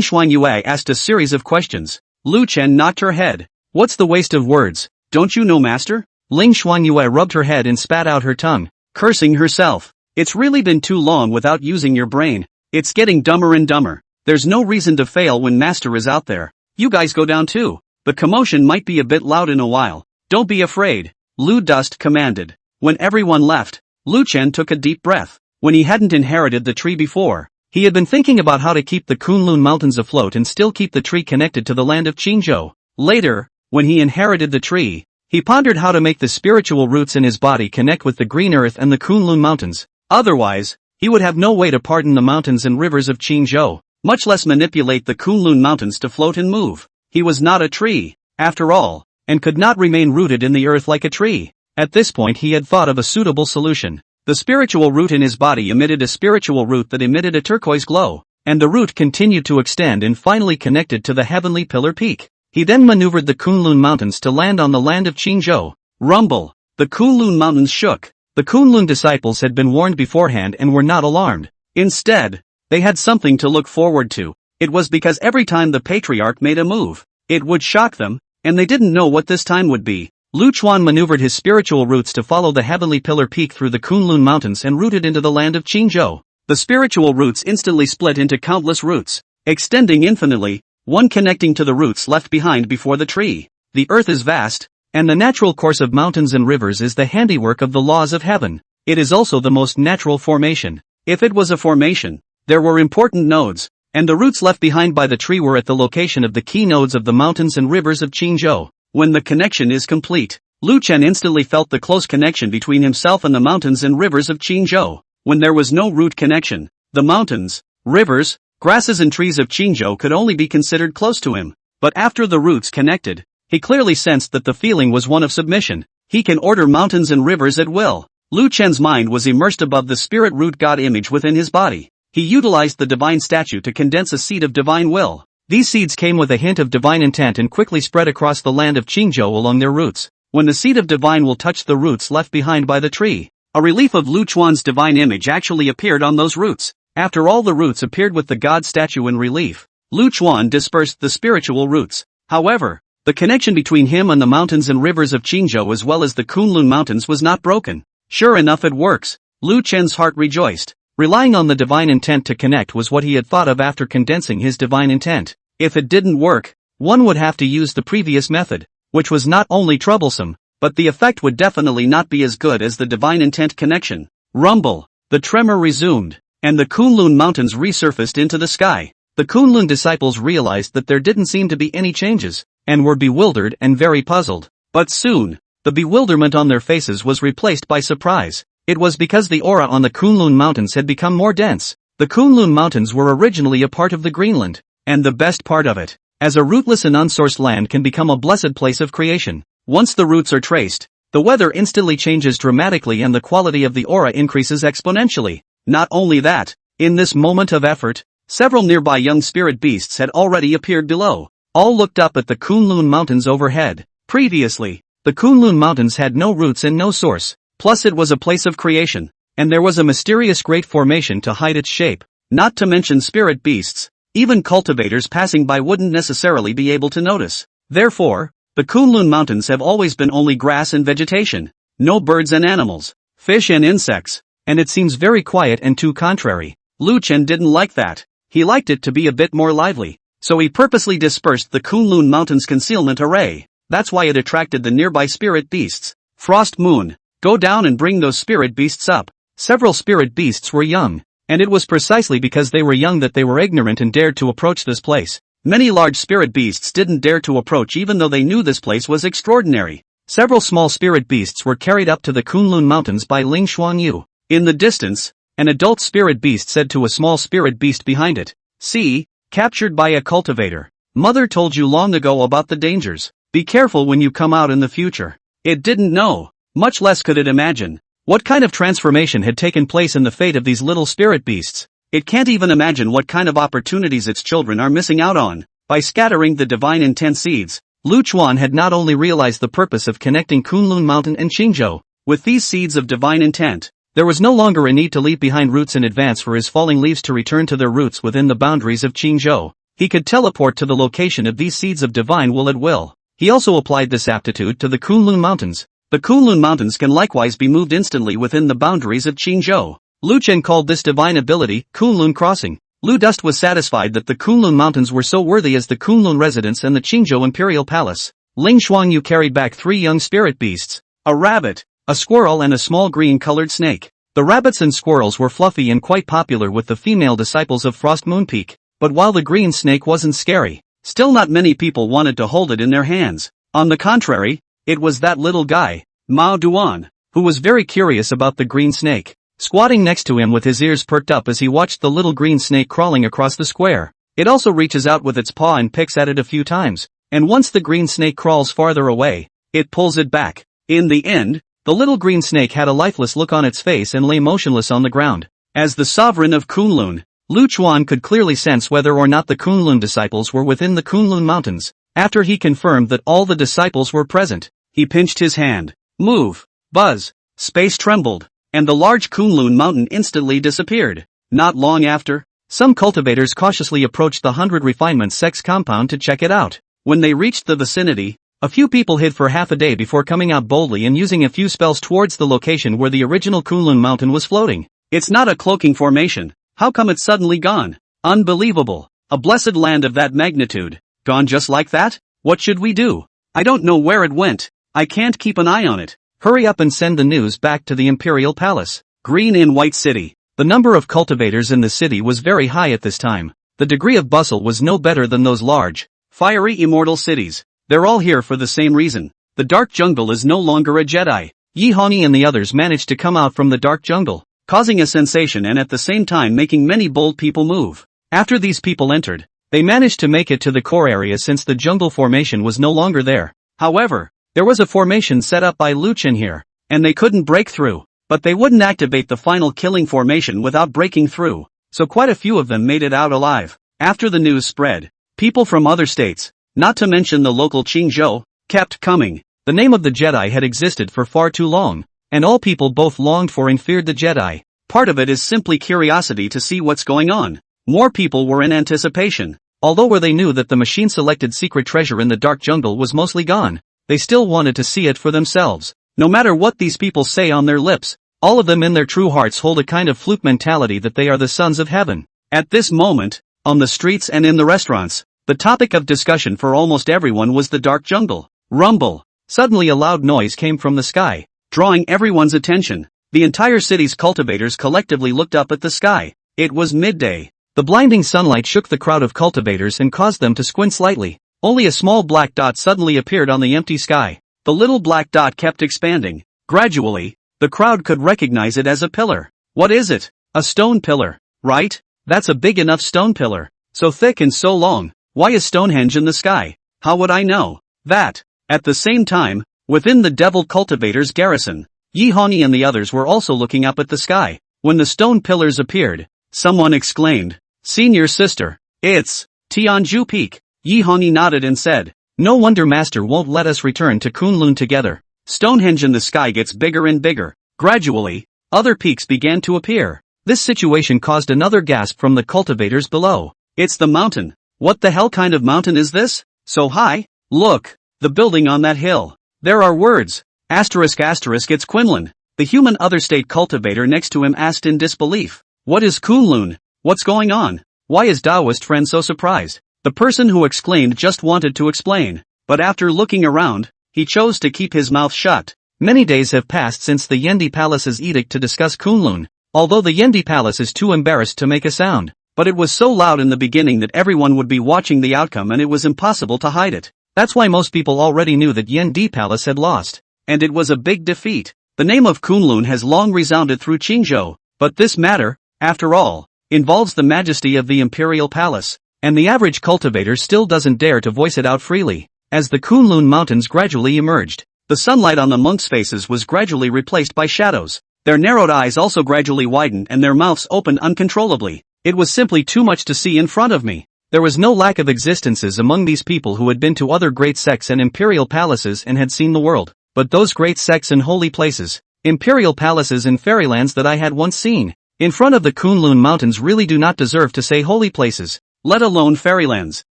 Xuan Yue asked a series of questions. Lu Chen nodded her head. What's the waste of words? Don't you know, Master? Ling Xuan Yue rubbed her head and spat out her tongue, cursing herself. It's really been too long without using your brain. It's getting dumber and dumber. There's no reason to fail when Master is out there. You guys go down too. The commotion might be a bit loud in a while. Don't be afraid. Lu Dust commanded. When everyone left, Lu Chen took a deep breath. When he hadn't inherited the tree before, he had been thinking about how to keep the Kunlun mountains afloat and still keep the tree connected to the land of Qingzhou. Later, when he inherited the tree, he pondered how to make the spiritual roots in his body connect with the green earth and the Kunlun mountains. Otherwise, he would have no way to pardon the mountains and rivers of Qingzhou, much less manipulate the Kunlun mountains to float and move. He was not a tree, after all, and could not remain rooted in the earth like a tree. At this point he had thought of a suitable solution. The spiritual root in his body emitted a spiritual root that emitted a turquoise glow, and the root continued to extend and finally connected to the heavenly pillar peak. He then maneuvered the Kunlun mountains to land on the land of Qingzhou. Rumble! The Kunlun mountains shook. The Kunlun disciples had been warned beforehand and were not alarmed. Instead, they had something to look forward to. It was because every time the patriarch made a move, it would shock them, and they didn't know what this time would be. Lu Chuan maneuvered his spiritual roots to follow the heavenly pillar peak through the Kunlun mountains and rooted into the land of Qingzhou. The spiritual roots instantly split into countless roots, extending infinitely, one connecting to the roots left behind before the tree. The earth is vast, and the natural course of mountains and rivers is the handiwork of the laws of heaven. It is also the most natural formation. If it was a formation, there were important nodes, and the roots left behind by the tree were at the location of the key nodes of the mountains and rivers of Qingzhou. When the connection is complete, Lu Chen instantly felt the close connection between himself and the mountains and rivers of Qingzhou. When there was no root connection, the mountains, rivers, grasses and trees of Qingzhou could only be considered close to him. But after the roots connected, he clearly sensed that the feeling was one of submission. He can order mountains and rivers at will. Lu Chen's mind was immersed above the spirit root God image within his body. He utilized the divine statue to condense a seed of divine will. These seeds came with a hint of divine intent and quickly spread across the land of Qingzhou along their roots. When the seed of divine will touched the roots left behind by the tree, a relief of Lu Chuan's divine image actually appeared on those roots. After all the roots appeared with the god statue in relief, Lu Chuan dispersed the spiritual roots. However, the connection between him and the mountains and rivers of Qingzhou as well as the Kunlun mountains was not broken. Sure enough, it works. Lu Chen's heart rejoiced. Relying on the divine intent to connect was what he had thought of after condensing his divine intent. If it didn't work, one would have to use the previous method, which was not only troublesome, but the effect would definitely not be as good as the divine intent connection. Rumble! The tremor resumed, and the Kunlun mountains resurfaced into the sky. The Kunlun disciples realized that there didn't seem to be any changes, and were bewildered and very puzzled. But soon, the bewilderment on their faces was replaced by surprise. It was because the aura on the Kunlun mountains had become more dense. The Kunlun mountains were originally a part of the Greenland, and the best part of it, as a rootless and unsourced land can become a blessed place of creation. Once the roots are traced, the weather instantly changes dramatically and the quality of the aura increases exponentially. Not only that, in this moment of effort, several nearby young spirit beasts had already appeared below. All looked up at the Kunlun mountains overhead. Previously, the Kunlun mountains had no roots and no source. Plus it was a place of creation. and there was a mysterious great formation to hide its shape, not to mention spirit beasts. Even cultivators passing by wouldn't necessarily be able to notice. Therefore, the Kunlun Mountains have always been only grass and vegetation, no birds and animals, fish and insects, and it seems very quiet and too contrary. Lu Chen didn't like that. He liked it to be a bit more lively, so he purposely dispersed the Kunlun Mountains concealment array. That's why it attracted the nearby spirit beasts. Frost Moon, go down and bring those spirit beasts up. Several spirit beasts were young, and it was precisely because they were young that they were ignorant and dared to approach this place. Many large spirit beasts didn't dare to approach even though they knew this place was extraordinary. Several small spirit beasts were carried up to the Kunlun Mountains by Ling Xuanyu. In the distance, an adult spirit beast said to a small spirit beast behind it, "See, captured by a cultivator. Mother told you long ago about the dangers. Be careful when you come out in the future." It didn't know, much less could it imagine, what kind of transformation had taken place in the fate of these little spirit beasts. It can't even imagine what kind of opportunities its children are missing out on. By scattering the divine intent seeds, Lu Chuan had not only realized the purpose of connecting Kunlun Mountain and Qingzhou. With these seeds of divine intent, there was no longer a need to leave behind roots in advance for his falling leaves to return to their roots within the boundaries of Qingzhou. He could teleport to the location of these seeds of divine will at will. He also applied this aptitude to the Kunlun Mountains. The Kunlun Mountains can likewise be moved instantly within the boundaries of Qingzhou. Lu Chen called this divine ability Kunlun Crossing. Lu Dust was satisfied that the Kunlun Mountains were so worthy as the Kunlun residence and the Qingzhou Imperial Palace. Ling Xuanyu carried back 3 young spirit beasts, a rabbit, a squirrel and a small green-colored snake. The rabbits and squirrels were fluffy and quite popular with the female disciples of Frost Moon Peak, but while the green snake wasn't scary, still not many people wanted to hold it in their hands. On the contrary, it was that little guy, Mao Duan, who was very curious about the green snake, squatting next to him with his ears perked up as he watched the little green snake crawling across the square. It also reaches out with its paw and picks at it a few times, and once the green snake crawls farther away, it pulls it back. In the end, the little green snake had a lifeless look on its face and lay motionless on the ground. As the sovereign of Kunlun, Lu Chuan could clearly sense whether or not the Kunlun disciples were within the Kunlun Mountains. After he confirmed that all the disciples were present, he pinched his hand. Move. Buzz. Space trembled, and the large Kunlun mountain instantly disappeared. Not long after, some cultivators cautiously approached the 100 Refinement sex compound to check it out. When they reached the vicinity, a few people hid for half a day before coming out boldly and using a few spells towards the location where the original Kunlun mountain was floating. It's not a cloaking formation. How come it's suddenly gone? Unbelievable. A blessed land of that magnitude. Gone just like that? What should we do? I don't know where it went. I can't keep an eye on it. Hurry up and send the news back to the Imperial Palace. Green in White City. The number of cultivators in the city was very high at this time. The degree of bustle was no better than those large, fiery immortal cities. They're all here for the same reason. The Dark Jungle is no longer a Jedi. Yi Hongyi and the others managed to come out from the Dark Jungle, causing a sensation and at the same time making many bold people move. After these people entered, they managed to make it to the core area since the jungle formation was no longer there. However, there was a formation set up by Lu Chen here, and they couldn't break through. But they wouldn't activate the final killing formation without breaking through, so quite a few of them made it out alive. After the news spread, people from other states, not to mention the local Qingzhou, kept coming. The name of the Jedi had existed for far too long, and all people both longed for and feared the Jedi. Part of it is simply curiosity to see what's going on. More people were in anticipation. Although where they knew that the machine-selected secret treasure in the Dark Jungle was mostly gone, they still wanted to see it for themselves. No matter what these people say on their lips, all of them in their true hearts hold a kind of fluke mentality that they are the sons of heaven. At this moment, on the streets and in the restaurants, the topic of discussion for almost everyone was the Dark Jungle. Rumble. Suddenly a loud noise came from the sky, drawing everyone's attention. The entire city's cultivators collectively looked up at the sky. It was midday. The blinding sunlight shook the crowd of cultivators and caused them to squint slightly. Only a small black dot suddenly appeared on the empty sky. The little black dot kept expanding. Gradually, the crowd could recognize it as a pillar. What is it? A stone pillar, right? That's a big enough stone pillar. So thick and so long. Why is Stonehenge in the sky? How would I know that? At the same time, within the Devil Cultivator's garrison, Yi Hongyi and the others were also looking up at the sky. When the stone pillars appeared, someone exclaimed, "Senior sister, it's Tianju Peak." Yi Hongyi nodded and said, "No wonder Master won't let us return to Kunlun together." Stonehenge in the sky gets bigger and bigger. Gradually, other peaks began to appear. This situation caused another gasp from the cultivators below. It's the mountain. What the hell kind of mountain is this? So high? Look, the building on that hill. There are words. Asterisk asterisk it's Quinlan. The human other state cultivator next to him asked in disbelief. What is Kunlun? What's going on? Why is Taoist friend so surprised? The person who exclaimed just wanted to explain. But after looking around, he chose to keep his mouth shut. Many days have passed since the Yendi Palace's edict to discuss Kunlun, although the Yendi Palace is too embarrassed to make a sound. But it was so loud in the beginning that everyone would be watching the outcome and it was impossible to hide it. That's why most people already knew that Yendi Palace had lost. And it was a big defeat. The name of Kunlun has long resounded through Qingzhou, but this matter, after all, involves the majesty of the imperial palace, and the average cultivator still doesn't dare to voice it out freely. As the Kunlun mountains gradually emerged, the sunlight on the monks' faces was gradually replaced by shadows. Their narrowed eyes also gradually widened and their mouths opened uncontrollably. It was simply too much to see in front of me. There was no lack of existences among these people who had been to other great sects and imperial palaces and had seen the world. But those great sects and holy places, imperial palaces and fairylands that I had once seen, in front of the Kunlun mountains really do not deserve to say holy places, let alone fairylands.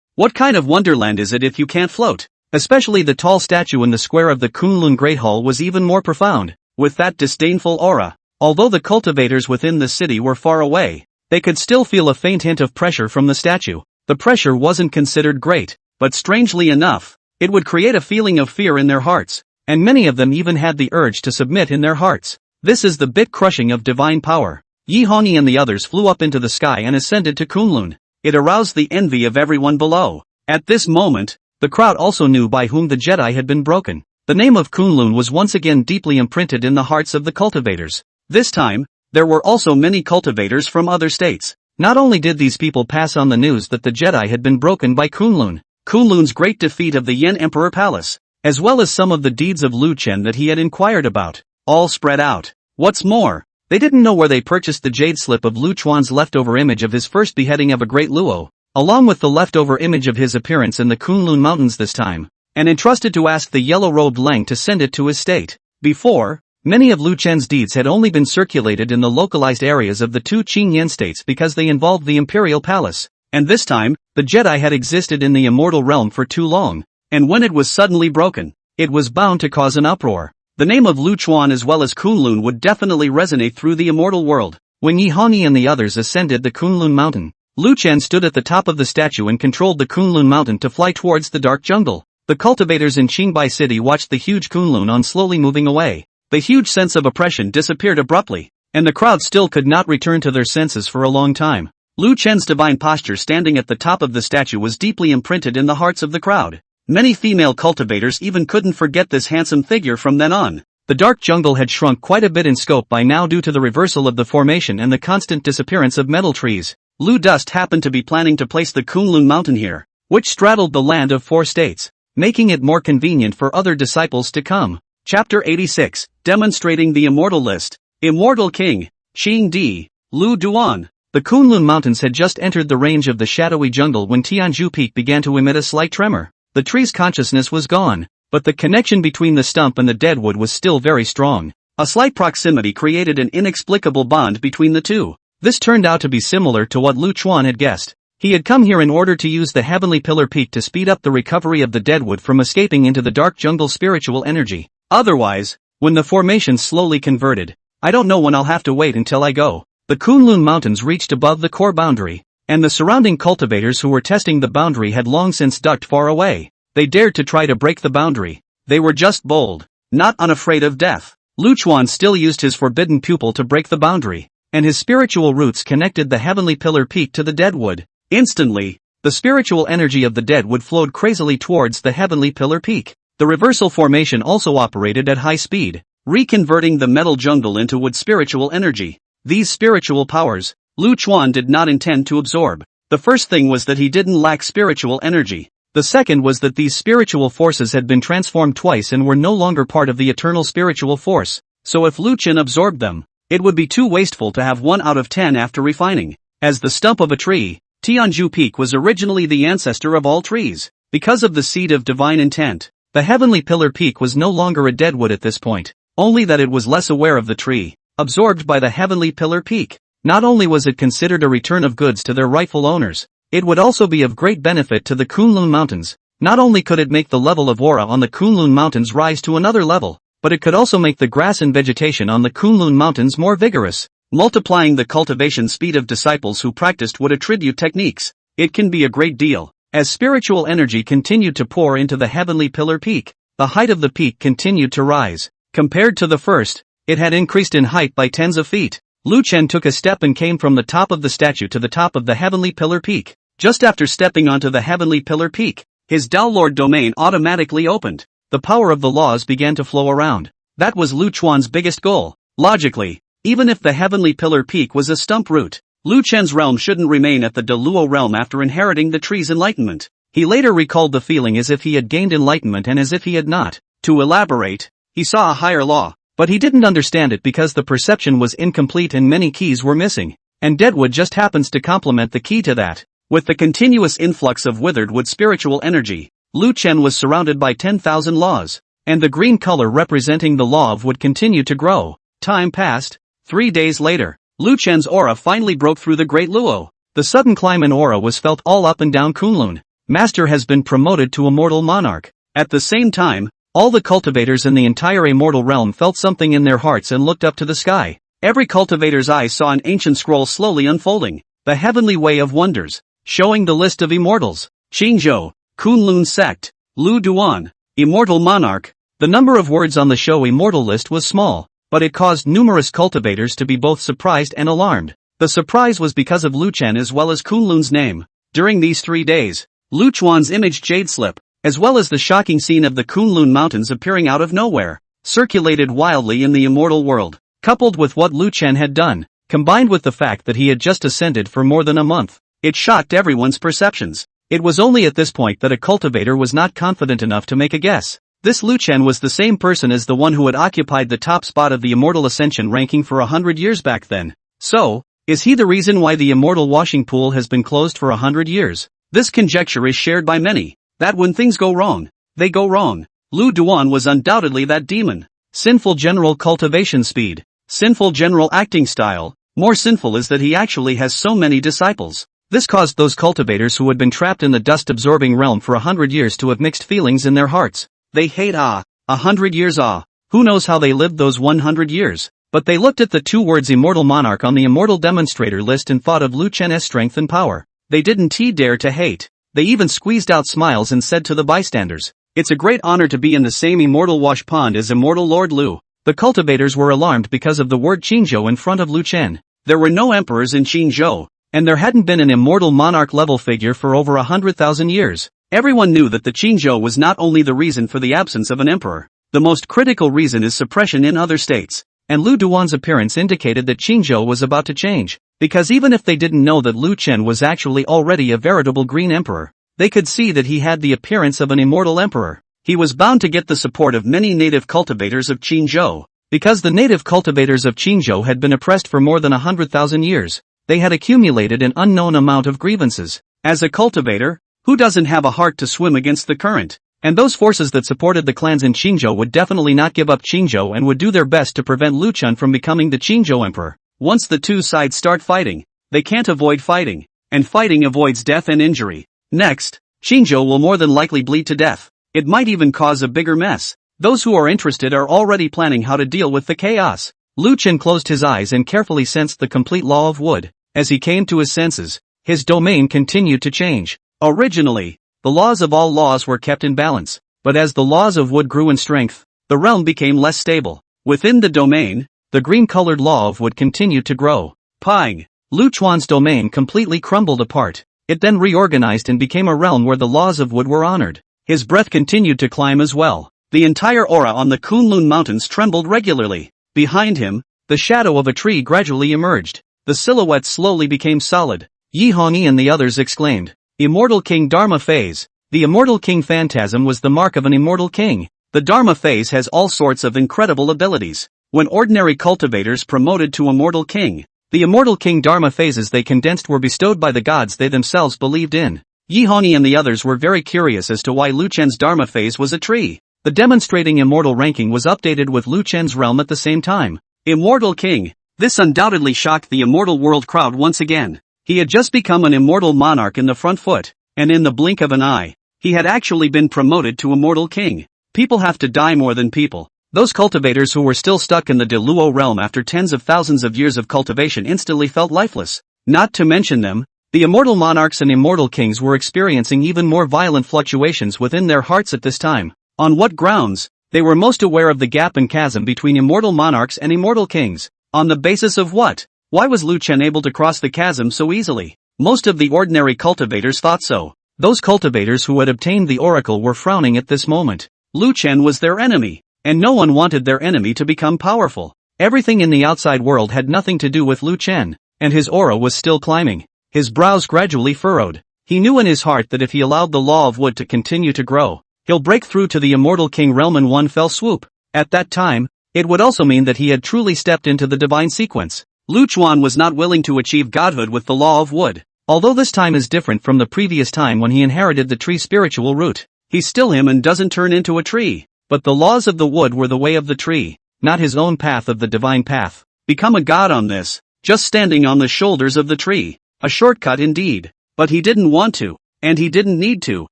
What kind of wonderland is it if you can't float? Especially the tall statue in the square of the Kunlun Great Hall was even more profound, with that disdainful aura. Although the cultivators within the city were far away, they could still feel a faint hint of pressure from the statue. The pressure wasn't considered great, but strangely enough, it would create a feeling of fear in their hearts, and many of them even had the urge to submit in their hearts. This is the bit crushing of divine power. Yi Hongyi and the others flew up into the sky and ascended to Kunlun. It aroused the envy of everyone below. At this moment, the crowd also knew by whom the Jedi had been broken. The name of Kunlun was once again deeply imprinted in the hearts of the cultivators. This time, there were also many cultivators from other states. Not only did these people pass on the news that the Jedi had been broken by Kunlun's great defeat of the Yen Emperor Palace, as well as some of the deeds of Lu Chen that he had inquired about, all spread out. What's more, they didn't know where they purchased the jade slip of Lu Chuan's leftover image of his first beheading of a great Luo, along with the leftover image of his appearance in the Kunlun Mountains this time, and entrusted to ask the yellow-robed Leng to send it to his state. Before, many of Lu Chen's deeds had only been circulated in the localized areas of the two Qing Yen states because they involved the imperial palace, and this time, the Jedi had existed in the immortal realm for too long, and when it was suddenly broken, it was bound to cause an uproar. The name of Lu Chuan as well as Kunlun would definitely resonate through the immortal world. When Yi Hongyi and the others ascended the Kunlun mountain, Lu Chen stood at the top of the statue and controlled the Kunlun mountain to fly towards the dark jungle. The cultivators in Qingbai City watched the huge Kunlun on slowly moving away. The huge sense of oppression disappeared abruptly, and the crowd still could not return to their senses for a long time. Lu Chen's divine posture standing at the top of the statue was deeply imprinted in the hearts of the crowd. Many female cultivators even couldn't forget this handsome figure from then on. The dark jungle had shrunk quite a bit in scope by now due to the reversal of the formation and the constant disappearance of metal trees. Lu Dust happened to be planning to place the Kunlun mountain here, which straddled the land of 4 states, making it more convenient for other disciples to come. Chapter 86, Demonstrating the Immortal List. Immortal King, Qing Di, Lu Duan. The Kunlun Mountains had just entered the range of the shadowy jungle when Tianzhu Peak began to emit a slight tremor. The tree's consciousness was gone, but the connection between the stump and the deadwood was still very strong. A slight proximity created an inexplicable bond between the two. This turned out to be similar to what Lu Chuan had guessed. He had come here in order to use the Heavenly Pillar Peak to speed up the recovery of the deadwood from escaping into the dark jungle spiritual energy. Otherwise, when the formation slowly converted, I don't know when I'll have to wait until I go. The Kunlun Mountains reached above the core boundary, and the surrounding cultivators who were testing the boundary had long since ducked far away. They dared to try to break the boundary. They were just bold, not unafraid of death. Lu Chuan still used his forbidden pupil to break the boundary, and his spiritual roots connected the Heavenly Pillar Peak to the deadwood. Instantly, the spiritual energy of the deadwood flowed crazily towards the Heavenly Pillar Peak. The reversal formation also operated at high speed, reconverting the metal jungle into wood spiritual energy. These spiritual powers, Lu Chuan did not intend to absorb. The first thing was that he didn't lack spiritual energy. The second was that these spiritual forces had been transformed twice and were no longer part of the eternal spiritual force, so if Lu Chen absorbed them, it would be too wasteful to have 1 out of 10 after refining. As the stump of a tree, Tianzhu Peak was originally the ancestor of all trees. Because of the seed of divine intent, the Heavenly Pillar Peak was no longer a deadwood at this point, only that it was less aware of the tree. absorbed by the heavenly pillar peak. Not only was it considered a return of goods to their rightful owners, it would also be of great benefit to the Kunlun Mountains. Not only could it make the level of aura on the Kunlun Mountains rise to another level, but it could also make the grass and vegetation on the Kunlun Mountains more vigorous, multiplying the cultivation speed of disciples who practiced wood attribute techniques. It can be a great deal. As spiritual energy continued to pour into the heavenly pillar peak, the height of the peak continued to rise. Compared to the first, it had increased in height by tens of feet. Lu Chen took a step and came from the top of the statue to the top of the heavenly pillar peak. Just after stepping onto the heavenly pillar peak, his Tao Lord domain automatically opened. The power of the laws began to flow around. That was Lu Chuan's biggest goal. Logically, even if the heavenly pillar peak was a stump root, Lu Chen's realm shouldn't remain at the De Luo realm after inheriting the tree's enlightenment. He later recalled the feeling as if he had gained enlightenment and as if he had not. To elaborate, he saw a higher law, but he didn't understand it because the perception was incomplete and many keys were missing. And Deadwood just happens to complement the key to that. With the continuous influx of withered wood spiritual energy, Lu Chen was surrounded by 10,000 laws, and the green color representing the law of wood continued to grow. Time passed. 3 days later, Lu Chen's aura finally broke through the Great Luo. The sudden climb in aura was felt all up and down Kunlun. Master has been promoted to immortal monarch. At the same time, all the cultivators in the entire immortal realm felt something in their hearts and looked up to the sky. Every cultivator's eyes saw an ancient scroll slowly unfolding, the heavenly way of wonders, showing the list of immortals. Qingzhou, Kunlun sect, Lu Duan, immortal monarch. The number of words on the show immortal list was small, but it caused numerous cultivators to be both surprised and alarmed. The surprise was because of Lu Chen as well as Kunlun's name. During these 3 days, Lu Chuan's image jade slip, as well as the shocking scene of the Kunlun Mountains appearing out of nowhere, circulated wildly in the immortal world. Coupled with what Lu Chen had done, combined with the fact that he had just ascended for more than a month, it shocked everyone's perceptions. It was only at this point that a cultivator was not confident enough to make a guess. This Lu Chen was the same person as the one who had occupied the top spot of the Immortal Ascension ranking for 100 years back then. So, is he the reason why the Immortal Washing Pool has been closed for 100 years? This conjecture is shared by many, that when things go wrong, they go wrong. Lu Duan was undoubtedly that demon. Sinful general cultivation speed, sinful general acting style. More sinful is that he actually has so many disciples. This caused those cultivators who had been trapped in the dust-absorbing realm for 100 years to have mixed feelings in their hearts. They hate 100 years Who knows how they lived those 100 years? But they looked at the 2 words immortal monarch on the immortal demonstrator list and thought of Lu Chen's strength and power. They didn't dare to hate. They even squeezed out smiles and said to the bystanders, "It's a great honor to be in the same immortal wash pond as immortal Lord Lu." The cultivators were alarmed because of the word Qingzhou in front of Lu Chen. There were no emperors in Qingzhou, and there hadn't been an immortal monarch level figure for over 100,000 years. Everyone knew that the Qingzhou was not only the reason for the absence of an emperor. The most critical reason is suppression in other states. And Lu Duan's appearance indicated that Qingzhou was about to change. Because even if they didn't know that Lu Chen was actually already a veritable green emperor, they could see that he had the appearance of an immortal emperor. He was bound to get the support of many native cultivators of Qingzhou. Because the native cultivators of Qingzhou had been oppressed for more than 100,000 years, they had accumulated an unknown amount of grievances. As a cultivator, who doesn't have a heart to swim against the current? And those forces that supported the clans in Qingzhou would definitely not give up Qingzhou and would do their best to prevent Lu Chen from becoming the Qingzhou emperor. Once the 2 sides start fighting, they can't avoid fighting. And fighting avoids death and injury. Next, Qingzhou will more than likely bleed to death. It might even cause a bigger mess. Those who are interested are already planning how to deal with the chaos. Lu Chen closed his eyes and carefully sensed the complete law of wood. As he came to his senses, his domain continued to change. Originally, the laws of all laws were kept in balance, but as the laws of wood grew in strength, the realm became less stable. Within the domain, the green-colored law of wood continued to grow. Pang! Lu Chuan's domain completely crumbled apart. It then reorganized and became a realm where the laws of wood were honored. His breath continued to climb as well. The entire aura on the Kunlun Mountains trembled regularly. Behind him, the shadow of a tree gradually emerged. The silhouette slowly became solid. Yi Hongyi and the others exclaimed, "Immortal King Dharma Phase." The Immortal King phantasm was the mark of an immortal king. The Dharma Phase has all sorts of incredible abilities. When ordinary cultivators promoted to Immortal King, the Immortal King Dharma phases they condensed were bestowed by the gods they themselves believed in. Yi Hongyi and the others were very curious as to why Lu Chen's Dharma phase was a tree. The demonstrating immortal ranking was updated with Lu Chen's realm at the same time. Immortal King. This undoubtedly shocked the immortal world crowd once again. He had just become an immortal monarch in the front foot, and in the blink of an eye, he had actually been promoted to immortal king. People have to die more than people. Those cultivators who were still stuck in the Deluo realm after tens of thousands of years of cultivation instantly felt lifeless. Not to mention them, the immortal monarchs and immortal kings were experiencing even more violent fluctuations within their hearts at this time. On what grounds? They were most aware of the gap and chasm between immortal monarchs and immortal kings. On the basis of what? Why was Lu Chen able to cross the chasm so easily? Most of the ordinary cultivators thought so. Those cultivators who had obtained the oracle were frowning at this moment. Lu Chen was their enemy, and no one wanted their enemy to become powerful. Everything in the outside world had nothing to do with Lu Chen, and his aura was still climbing. His brows gradually furrowed. He knew in his heart that if he allowed the law of wood to continue to grow, he'll break through to the immortal king realm in one fell swoop. At that time, it would also mean that he had truly stepped into the divine sequence. Lu Chuan was not willing to achieve godhood with the law of wood. Although this time is different from the previous time when he inherited the tree's spiritual root, he's still him and doesn't turn into a tree. But the laws of the wood were the way of the tree, not his own path of the divine path. Become a god on this, just standing on the shoulders of the tree. A shortcut indeed. But he didn't want to, and he didn't need to.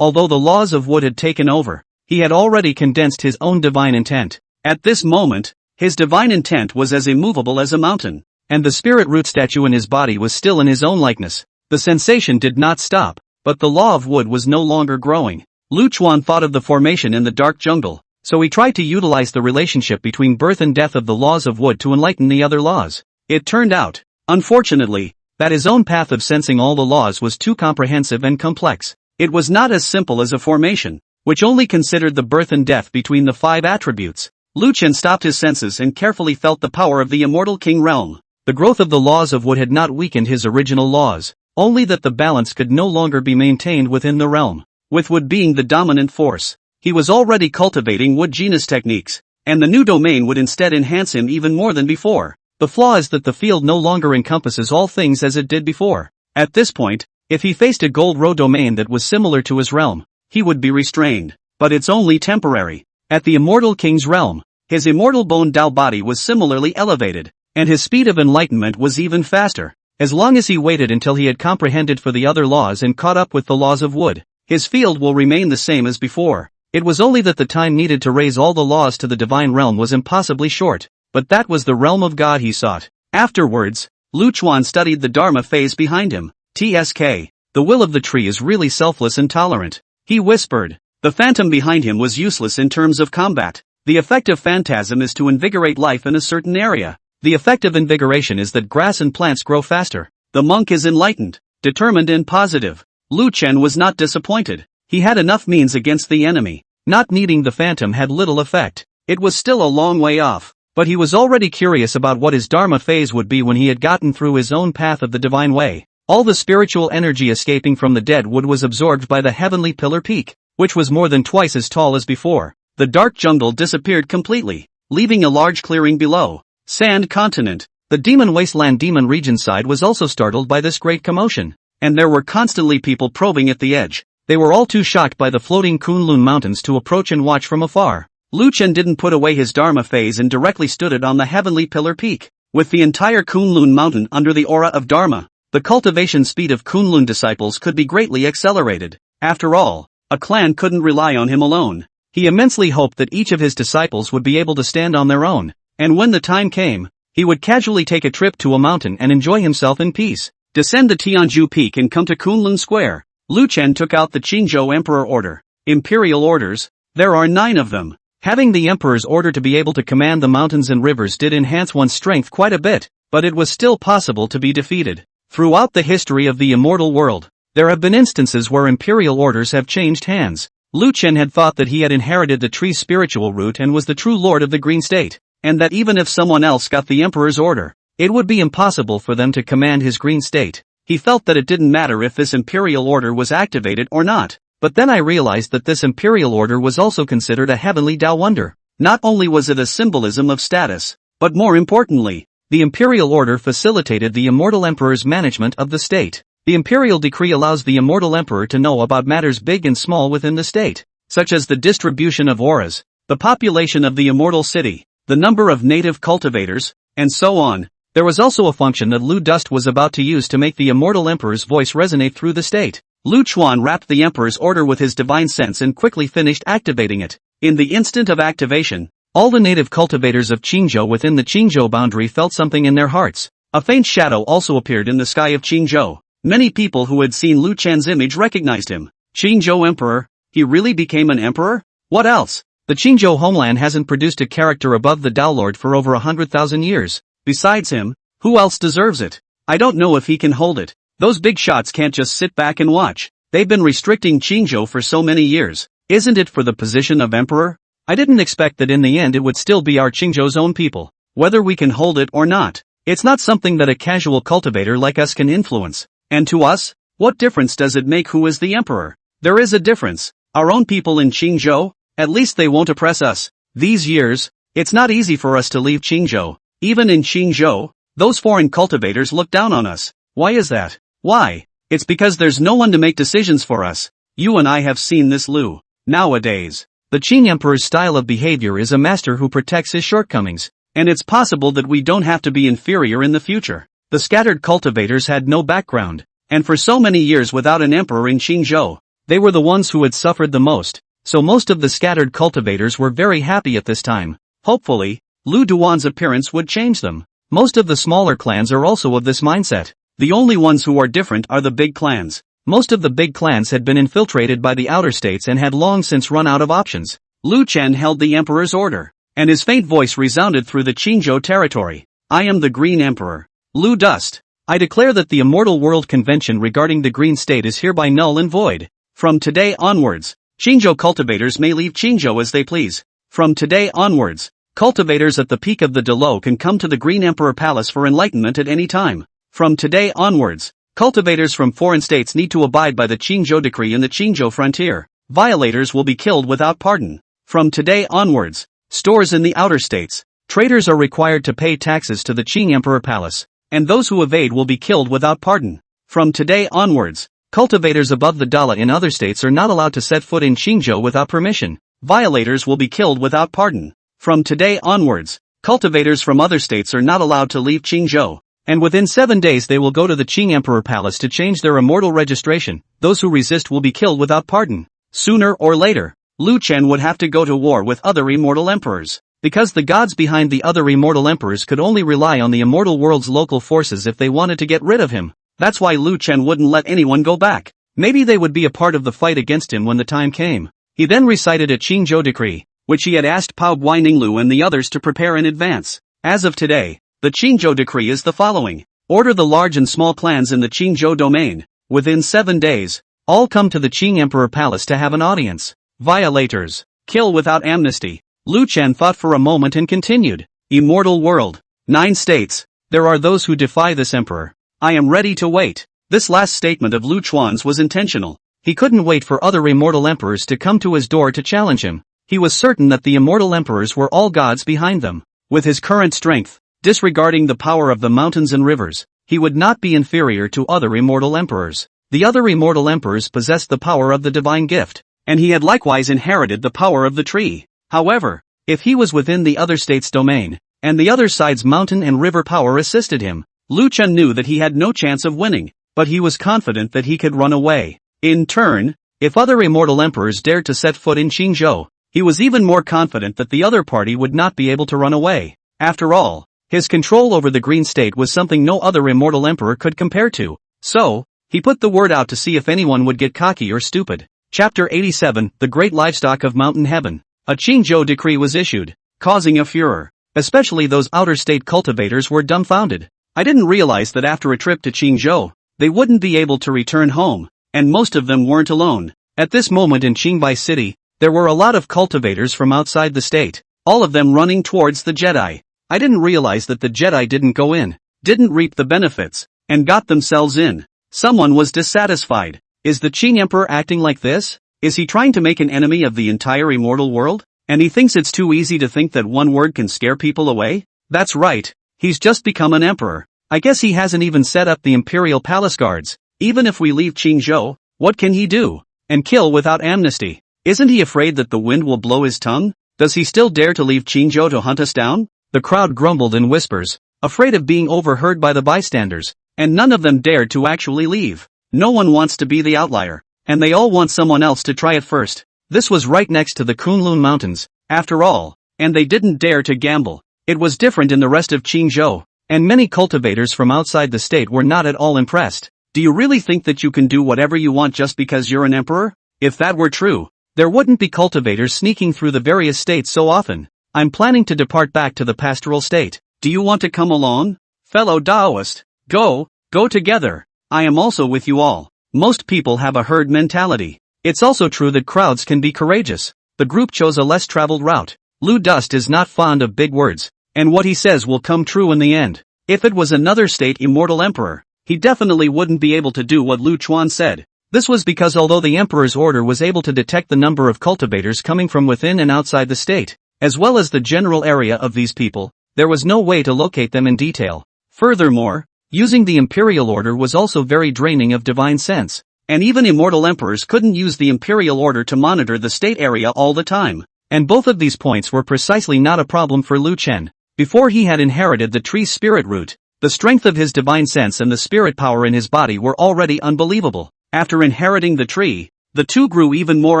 Although the laws of wood had taken over, he had already condensed his own divine intent. At this moment, his divine intent was as immovable as a mountain, and the spirit root statue in his body was still in his own likeness. The sensation did not stop, but the law of wood was no longer growing. Lu Chuan thought of the formation in the dark jungle, so he tried to utilize the relationship between birth and death of the laws of wood to enlighten the other laws. It turned out, unfortunately, that his own path of sensing all the laws was too comprehensive and complex. It was not as simple as a formation, which only considered the birth and death between the 5 attributes. Lu Chen stopped his senses and carefully felt the power of the immortal king realm. The growth of the laws of wood had not weakened his original laws, only that the balance could no longer be maintained within the realm. With wood being the dominant force, he was already cultivating wood genus techniques, and the new domain would instead enhance him even more than before. The flaw is that the field no longer encompasses all things as it did before. At this point, if he faced a gold row domain that was similar to his realm, he would be restrained. But it's only temporary. At the immortal king's realm, his immortal bone Dao body was similarly elevated, and his speed of enlightenment was even faster. As long as he waited until he had comprehended for the other laws and caught up with the laws of wood, his field will remain the same as before. It was only that the time needed to raise all the laws to the divine realm was impossibly short, but that was the realm of God he sought. Afterwards, Lu Chuan studied the Dharma phase behind him. TSK. The will of the tree is really selfless and tolerant. He whispered. The phantom behind him was useless in terms of combat. The effect of phantasm is to invigorate life in a certain area. The effect of invigoration is that grass and plants grow faster. The monk is enlightened, determined and positive. Lu Chen was not disappointed. He had enough means against the enemy. Not needing the phantom had little effect. It was still a long way off, but he was already curious about what his Dharma phase would be when he had gotten through his own path of the divine way. All the spiritual energy escaping from the dead wood was absorbed by the heavenly pillar peak, which was more than twice as tall as before. The dark jungle disappeared completely, leaving a large clearing below. Sand continent. The demon wasteland demon region side was also startled by this great commotion, and there were constantly people probing at the edge. They were all too shocked by the floating Kunlun mountains to approach and watch from afar. Lu Chen didn't put away his Dharma phase and directly stood it on the heavenly pillar peak. With the entire Kunlun mountain under the aura of Dharma, the cultivation speed of Kunlun disciples could be greatly accelerated. After all, a clan couldn't rely on him alone. He immensely hoped that each of his disciples would be able to stand on their own, and when the time came, he would casually take a trip to a mountain and enjoy himself in peace. Descend the Tianju Peak and come to Kunlun Square. Lu Chen took out the Qingzhou Emperor Order. Imperial Orders. There are 9 of them. Having the Emperor's order to be able to command the mountains and rivers did enhance one's strength quite a bit, but it was still possible to be defeated. Throughout the history of the immortal world, there have been instances where imperial orders have changed hands. Lu Chen had thought that he had inherited the tree's spiritual root and was the true lord of the Green State, and that even if someone else got the Emperor's order, it would be impossible for them to command his Green State. He felt that it didn't matter if this imperial order was activated or not. But then I realized that this imperial order was also considered a heavenly Tao wonder. Not only was it a symbolism of status, but more importantly, the imperial order facilitated the immortal emperor's management of the state. The imperial decree allows the immortal emperor to know about matters big and small within the state, such as the distribution of auras, the population of the immortal city, the number of native cultivators, and so on. There was also a function that Lu Dust was about to use to make the immortal emperor's voice resonate through the state. Lu Chuan wrapped the emperor's order with his divine sense and quickly finished activating it. In the instant of activation, all the native cultivators of Qingzhou within the Qingzhou boundary felt something in their hearts. A faint shadow also appeared in the sky of Qingzhou. Many people who had seen Lu Chen's image recognized him. Qingzhou Emperor? He really became an emperor? What else? The Qingzhou homeland hasn't produced a character above the Tao Lord for over 100,000 years. Besides him, who else deserves it? I don't know if he can hold it. Those big shots can't just sit back and watch. They've been restricting Qingzhou for so many years. Isn't it for the position of emperor? I didn't expect that in the end it would still be our Qingzhou's own people. Whether we can hold it or not, it's not something that a casual cultivator like us can influence. And to us, what difference does it make who is the emperor? There is a difference. Our own people in Qingzhou, at least they won't oppress us. These years, it's not easy for us to leave Qingzhou. Even in Qingzhou, those foreign cultivators look down on us. Why is that? Why? It's because there's no one to make decisions for us. You and I have seen this, Lu. Nowadays, the Qing Emperor's style of behavior is a master who protects his shortcomings, and it's possible that we don't have to be inferior in the future. The scattered cultivators had no background, and for so many years without an emperor in Qingzhou, they were the ones who had suffered the most, so most of the scattered cultivators were very happy at this time. Hopefully, Lu Duan's appearance would change them. Most of the smaller clans are also of this mindset. The only ones who are different are the big clans. Most of the big clans had been infiltrated by the outer states and had long since run out of options. Lu Chen held the emperor's order, and his faint voice resounded through the Qingzhou territory. I am the Green Emperor. Lu Dust. I declare that the Immortal World Convention regarding the Green State is hereby null and void. From today onwards, Qingzhou cultivators may leave Qingzhou as they please. From today onwards, cultivators at the peak of the Delo can come to the Green Emperor Palace for enlightenment at any time. From today onwards, cultivators from foreign states need to abide by the Qingzhou decree in the Qingzhou frontier. Violators will be killed without pardon. From today onwards, stores in the outer states, traders are required to pay taxes to the Qing Emperor Palace, and those who evade will be killed without pardon. From today onwards, cultivators above the Dala in other states are not allowed to set foot in Qingzhou without permission. Violators will be killed without pardon. From today onwards, cultivators from other states are not allowed to leave Qingzhou, and within 7 days they will go to the Qing Emperor Palace to change their immortal registration. Those who resist will be killed without pardon. Sooner or later, Lu Chen would have to go to war with other immortal emperors, because the gods behind the other immortal emperors could only rely on the immortal world's local forces if they wanted to get rid of him. That's why Lu Chen wouldn't let anyone go back. Maybe they would be a part of the fight against him when the time came. He then recited a Qingzhou decree, which he had asked Pao Guininglu and the others to prepare in advance. As of today, the Qingzhou decree is the following. Order the large and small clans in the Qingzhou domain. Within 7 days, all come to the Qing Emperor Palace to have an audience. Violators, kill without amnesty. Lu Chen thought for a moment and continued. Immortal world. 9 states. There are those who defy this emperor. I am ready to wait. This last statement of Lu Chuan's was intentional. He couldn't wait for other immortal emperors to come to his door to challenge him. He was certain that the immortal emperors were all gods behind them. With his current strength, disregarding the power of the mountains and rivers, he would not be inferior to other immortal emperors. The other immortal emperors possessed the power of the divine gift, and he had likewise inherited the power of the tree. However, if he was within the other state's domain, and the other side's mountain and river power assisted him, Lu Chen knew that he had no chance of winning, but he was confident that he could run away. In turn, if other immortal emperors dared to set foot in Qingzhou, he was even more confident that the other party would not be able to run away. After all, his control over the Green State was something no other immortal emperor could compare to. So, he put the word out to see if anyone would get cocky or stupid. Chapter 87, The Great Livestock of Mountain Heaven. A Qingzhou decree was issued, causing a furor. Especially those outer state cultivators were dumbfounded. I didn't realize that after a trip to Qingzhou, they wouldn't be able to return home, and most of them weren't alone. At this moment in Qingbai City, there were a lot of cultivators from outside the state, all of them running towards the Jedi. I didn't realize that the Jedi didn't go in, didn't reap the benefits, and got themselves in. Someone was dissatisfied. Is the Qing Emperor acting like this? Is he trying to make an enemy of the entire immortal world? And he thinks it's too easy to think that one word can scare people away? That's right, he's just become an emperor. I guess he hasn't even set up the Imperial Palace Guards. Even if we leave Qingzhou, what can he do? And kill without amnesty. Isn't he afraid that the wind will blow his tongue? Does he still dare to leave Qingzhou to hunt us down? The crowd grumbled in whispers, afraid of being overheard by the bystanders, and none of them dared to actually leave. No one wants to be the outlier, and they all want someone else to try it first. This was right next to the Kunlun Mountains, after all, and they didn't dare to gamble. It was different in the rest of Qingzhou, and many cultivators from outside the state were not at all impressed. Do you really think that you can do whatever you want just because you're an emperor? If that were true, there wouldn't be cultivators sneaking through the various states so often. I'm planning to depart back to the pastoral state. Do you want to come along? Fellow Taoist, go together. I am also with you all. Most people have a herd mentality. It's also true that crowds can be courageous. The group chose a less traveled route. Lu Dust is not fond of big words, and what he says will come true in the end. If it was another state immortal emperor, he definitely wouldn't be able to do what Lu Chuan said. This was because although the emperor's order was able to detect the number of cultivators coming from within and outside the state, as well as the general area of these people, there was no way to locate them in detail. Furthermore, using the imperial order was also very draining of divine sense, and even immortal emperors couldn't use the imperial order to monitor the state area all the time. And both of these points were precisely not a problem for Lu Chen. Before he had inherited the tree's spirit root, the strength of his divine sense and the spirit power in his body were already unbelievable. After inheriting the tree, the two grew even more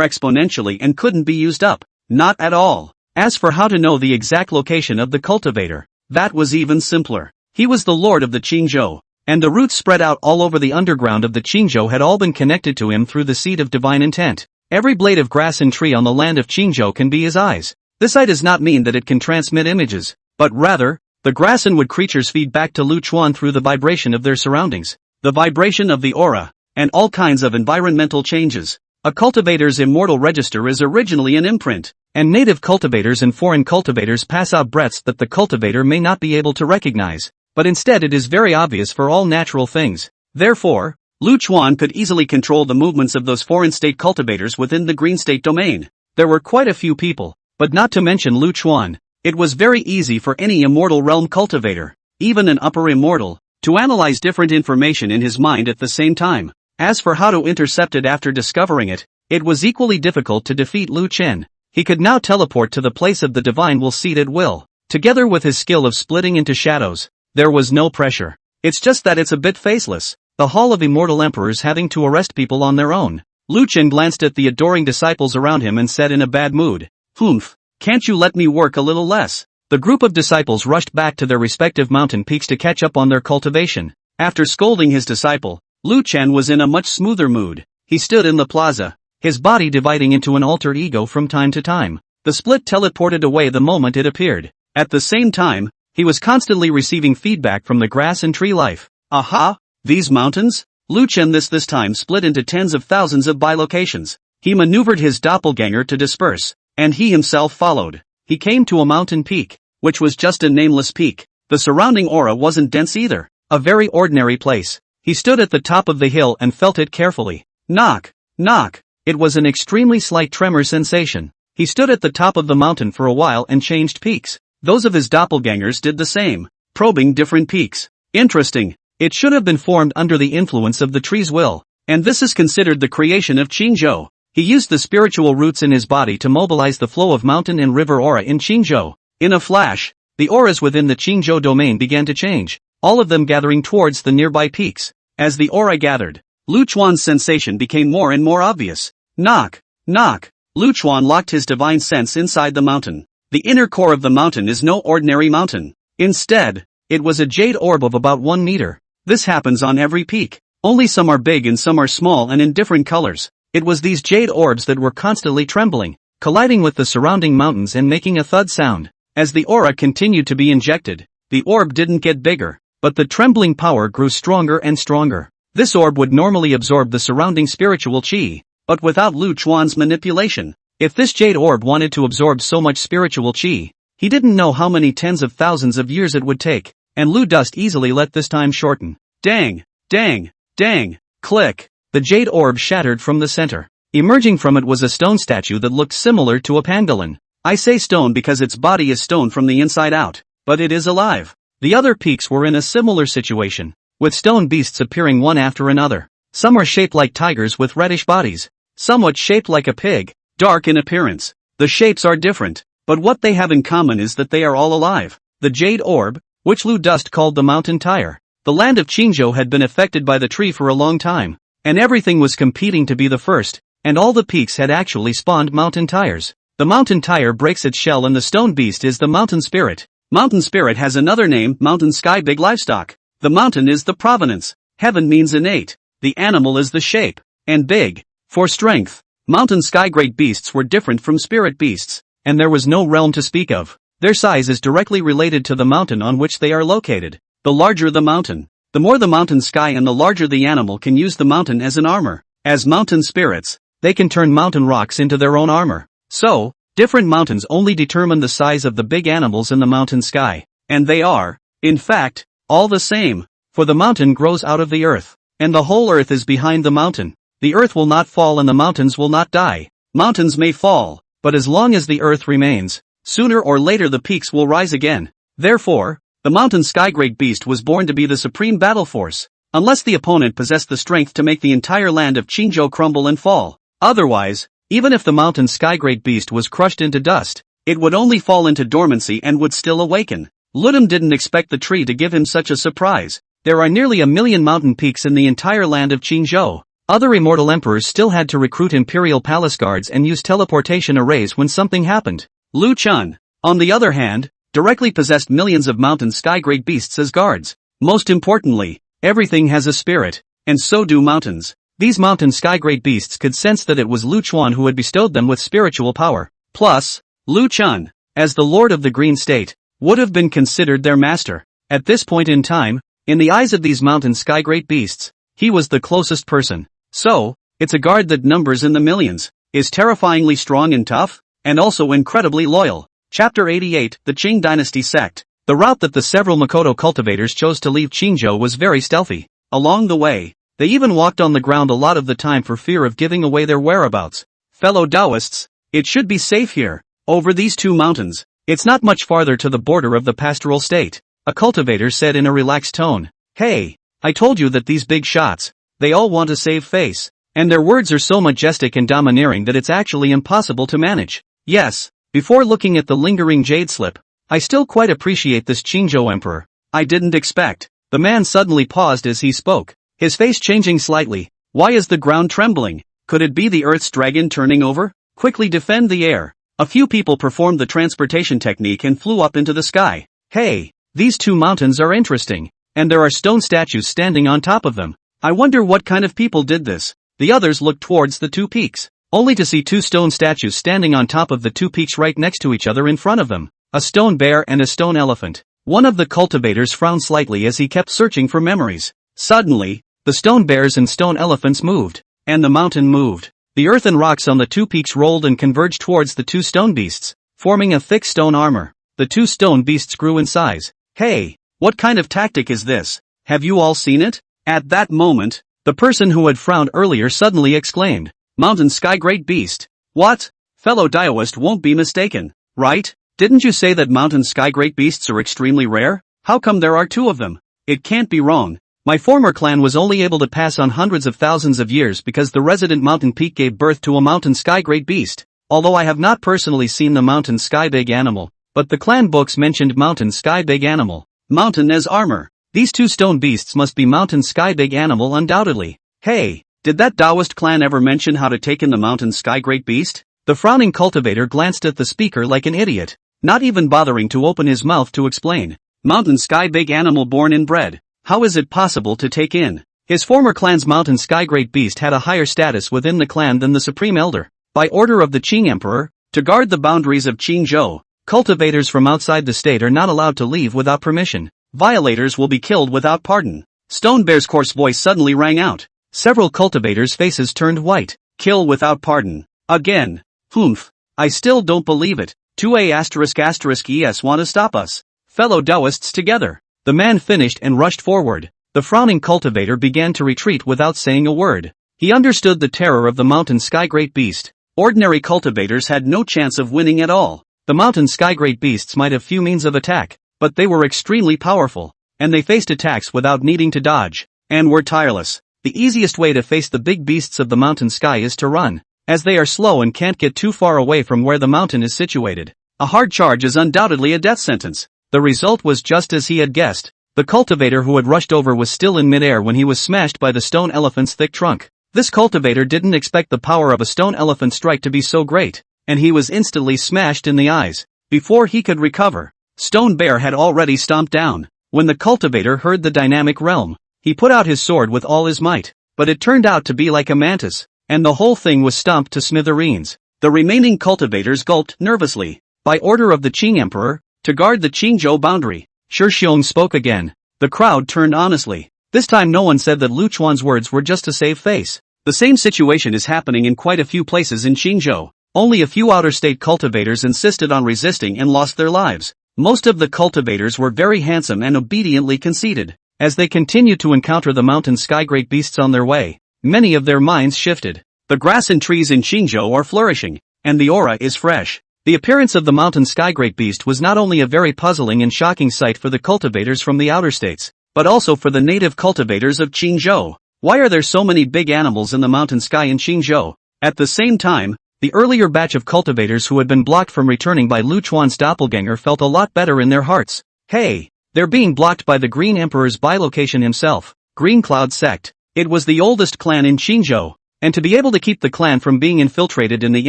exponentially and couldn't be used up. Not at all. As for how to know the exact location of the cultivator, that was even simpler. He was the lord of the Qingzhou, and the roots spread out all over the underground of the Qingzhou had all been connected to him through the seed of divine intent. Every blade of grass and tree on the land of Qingzhou can be his eyes. This eye does not mean that it can transmit images, but rather, the grass and wood creatures feed back to Lu Chuan through the vibration of their surroundings, the vibration of the aura, and all kinds of environmental changes. A cultivator's immortal register is originally an imprint, and native cultivators and foreign cultivators pass out breaths that the cultivator may not be able to recognize, but instead it is very obvious for all natural things. Therefore, Lu Chuan could easily control the movements of those foreign state cultivators within the green state domain. There were quite a few people, but not to mention Lu Chuan. It was very easy for any immortal realm cultivator, even an upper immortal, to analyze different information in his mind at the same time. As for how to intercept it after discovering it, it was equally difficult to defeat Lu Chen. He could now teleport to the place of the divine will seat at will. Together with his skill of splitting into shadows, there was no pressure. It's just that it's a bit faceless, the Hall of Immortal Emperors having to arrest people on their own. Lu Chen glanced at the adoring disciples around him and said in a bad mood, "Humph, can't you let me work a little less?" The group of disciples rushed back to their respective mountain peaks to catch up on their cultivation. After scolding his disciple, Lu Chen was in a much smoother mood. He stood in the plaza, his body dividing into an alter ego from time to time. The split teleported away the moment it appeared. At the same time, he was constantly receiving feedback from the grass and tree life. Aha! These mountains? Lu Chen this time split into tens of thousands of bilocations. He maneuvered his doppelganger to disperse, and he himself followed. He came to a mountain peak, which was just a nameless peak. The surrounding aura wasn't dense either. A very ordinary place. He stood at the top of the hill and felt it carefully. Knock, knock. It was an extremely slight tremor sensation. He stood at the top of the mountain for a while and changed peaks. Those of his doppelgangers did the same, probing different peaks. Interesting. It should have been formed under the influence of the tree's will, and this is considered the creation of Qingzhou. He used the spiritual roots in his body to mobilize the flow of mountain and river aura in Qingzhou. In a flash, the auras within the Qingzhou domain began to change, all of them gathering towards the nearby peaks. As the aura gathered, Lu Chuan's sensation became more and more obvious. Knock, knock. Lu Chuan locked his divine sense inside the mountain. The inner core of the mountain is no ordinary mountain. Instead, it was a jade orb of about 1 meter. This happens on every peak. Only some are big and some are small and in different colors. It was these jade orbs that were constantly trembling, colliding with the surrounding mountains and making a thud sound. As the aura continued to be injected, the orb didn't get bigger, but the trembling power grew stronger and stronger. This orb would normally absorb the surrounding spiritual qi, but without Lu Chuan's manipulation. If this jade orb wanted to absorb so much spiritual qi, he didn't know how many tens of thousands of years it would take, and Lu Dust easily let this time shorten. Dang, dang, dang, click. The jade orb shattered from the center. Emerging from it was a stone statue that looked similar to a pangolin. I say stone because its body is stone from the inside out, but it is alive. The other peaks were in a similar situation, with stone beasts appearing one after another. Some are shaped like tigers with reddish bodies, somewhat shaped like a pig, dark in appearance. The shapes are different, but what they have in common is that they are all alive. The jade orb, which Lu Dust called the mountain tire. The land of Qingzhou had been affected by the tree for a long time, and everything was competing to be the first, and all the peaks had actually spawned mountain tires. The mountain tire breaks its shell and the stone beast is the mountain spirit. Mountain spirit has another name, mountain sky big livestock. The mountain is the provenance, heaven means innate, the animal is the shape, and big, for strength. Mountain sky great beasts were different from spirit beasts, and there was no realm to speak of. Their size is directly related to the mountain on which they are located. The larger the mountain, the more the mountain sky and the larger the animal can use the mountain as an armor. As mountain spirits, they can turn mountain rocks into their own armor. So, different mountains only determine the size of the big animals in the mountain sky. And they are, in fact, all the same. For the mountain grows out of the earth, and the whole earth is behind the mountain. The earth will not fall and the mountains will not die. Mountains may fall, but as long as the earth remains, sooner or later the peaks will rise again. Therefore, the mountain sky great beast was born to be the supreme battle force, unless the opponent possessed the strength to make the entire land of Qingzhou crumble and fall. Otherwise, even if the mountain sky great beast was crushed into dust, it would only fall into dormancy and would still awaken. Ludum didn't expect the tree to give him such a surprise. There are nearly 1 million mountain peaks in the entire land of Qingzhou. Other immortal emperors still had to recruit imperial palace guards and use teleportation arrays when something happened. Lu Chun, on the other hand, directly possessed millions of mountain sky great beasts as guards. Most importantly, everything has a spirit, and so do mountains. These mountain sky great beasts could sense that it was Lu Chuan who had bestowed them with spiritual power. Plus, Lu Chun, as the lord of the Green State, would have been considered their master. At this point in time, in the eyes of these mountain sky great beasts, he was the closest person. So, it's a guard that numbers in the millions, is terrifyingly strong and tough, and also incredibly loyal. Chapter 88, The Qing Dynasty Sect. The route that the several Makoto cultivators chose to leave Qingzhou was very stealthy. Along the way, they even walked on the ground a lot of the time for fear of giving away their whereabouts. Fellow Taoists, it should be safe here, over these two mountains. It's not much farther to the border of the pastoral state. A cultivator said in a relaxed tone. Hey, I told you that these big shots, they all want to save face. And their words are so majestic and domineering that it's actually impossible to manage. Yes, before looking at the lingering jade slip, I still quite appreciate this Qingzhou emperor. I didn't expect. The man suddenly paused as he spoke, his face changing slightly. Why is the ground trembling? Could it be the earth's dragon turning over? Quickly defend the air. A few people performed the transportation technique and flew up into the sky. Hey, these two mountains are interesting, and there are stone statues standing on top of them. I wonder what kind of people did this. The others looked towards the two peaks, only to see two stone statues standing on top of the two peaks right next to each other in front of them. A stone bear and a stone elephant. One of the cultivators frowned slightly as he kept searching for memories. Suddenly, the stone bears and stone elephants moved, and the mountain moved. The earth and rocks on the two peaks rolled and converged towards the two stone beasts, forming a thick stone armor. The two stone beasts grew in size. Hey, what kind of tactic is this? Have you all seen it? At that moment, the person who had frowned earlier suddenly exclaimed, Mountain Sky Great Beast. What? Fellow Daoist won't be mistaken, right? Didn't you say that mountain sky great beasts are extremely rare? How come there are two of them? It can't be wrong. My former clan was only able to pass on hundreds of thousands of years because the resident mountain peak gave birth to a mountain sky great beast. Although I have not personally seen the mountain sky big animal, but the clan books mentioned mountain sky big animal. Mountain as armor. These two stone beasts must be mountain sky big animal undoubtedly. Hey, did that Taoist clan ever mention how to take in the mountain sky great beast? The frowning cultivator glanced at the speaker like an idiot, not even bothering to open his mouth to explain. Mountain sky big animal born and bred. How is it possible to take in? His former clan's mountain sky great beast had a higher status within the clan than the supreme elder. By order of the Qing emperor, to guard the boundaries of Qingzhou, cultivators from outside the state are not allowed to leave without permission. Violators will be killed without pardon. Stone Bear's coarse voice suddenly rang out. Several cultivators' faces turned white. Kill without pardon. Again. Humph. I still don't believe it. 2A****es want to stop us. Fellow Taoists together. The man finished and rushed forward. The frowning cultivator began to retreat without saying a word. He understood the terror of the mountain sky great beast. Ordinary cultivators had no chance of winning at all. The mountain sky great beasts might have few means of attack, but they were extremely powerful, and they faced attacks without needing to dodge, and were tireless. The easiest way to face the big beasts of the mountain sky is to run, as they are slow and can't get too far away from where the mountain is situated. A hard charge is undoubtedly a death sentence. The result was just as he had guessed. The cultivator who had rushed over was still in midair when he was smashed by the stone elephant's thick trunk. This cultivator didn't expect the power of a stone elephant strike to be so great, and he was instantly smashed in the eyes. Before he could recover, Stone Bear had already stomped down. When the cultivator heard the dynamic realm, he put out his sword with all his might, but it turned out to be like a mantis, and the whole thing was stomped to smithereens. The remaining cultivators gulped nervously. By order of the Qing Emperor, to guard the Qingzhou boundary, Shi Xiong spoke again. The crowd turned honestly. This time no one said that Lu Chuan's words were just to save face. The same situation is happening in quite a few places in Qingzhou. Only a few outer-state cultivators insisted on resisting and lost their lives. Most of the cultivators were very handsome and obediently conceded. As they continued to encounter the mountain sky great beasts on their way, many of their minds shifted. The grass and trees in Qingzhou are flourishing, and the aura is fresh. The appearance of the mountain sky great beast was not only a very puzzling and shocking sight for the cultivators from the outer states, but also for the native cultivators of Qingzhou. Why are there so many big animals in the mountain sky in Qingzhou? At the same time, the earlier batch of cultivators who had been blocked from returning by Lu Chuan's doppelganger felt a lot better in their hearts. Hey! They're being blocked by the Green Emperor's bilocation himself, Green Cloud Sect. It was the oldest clan in Qingzhou, and to be able to keep the clan from being infiltrated in the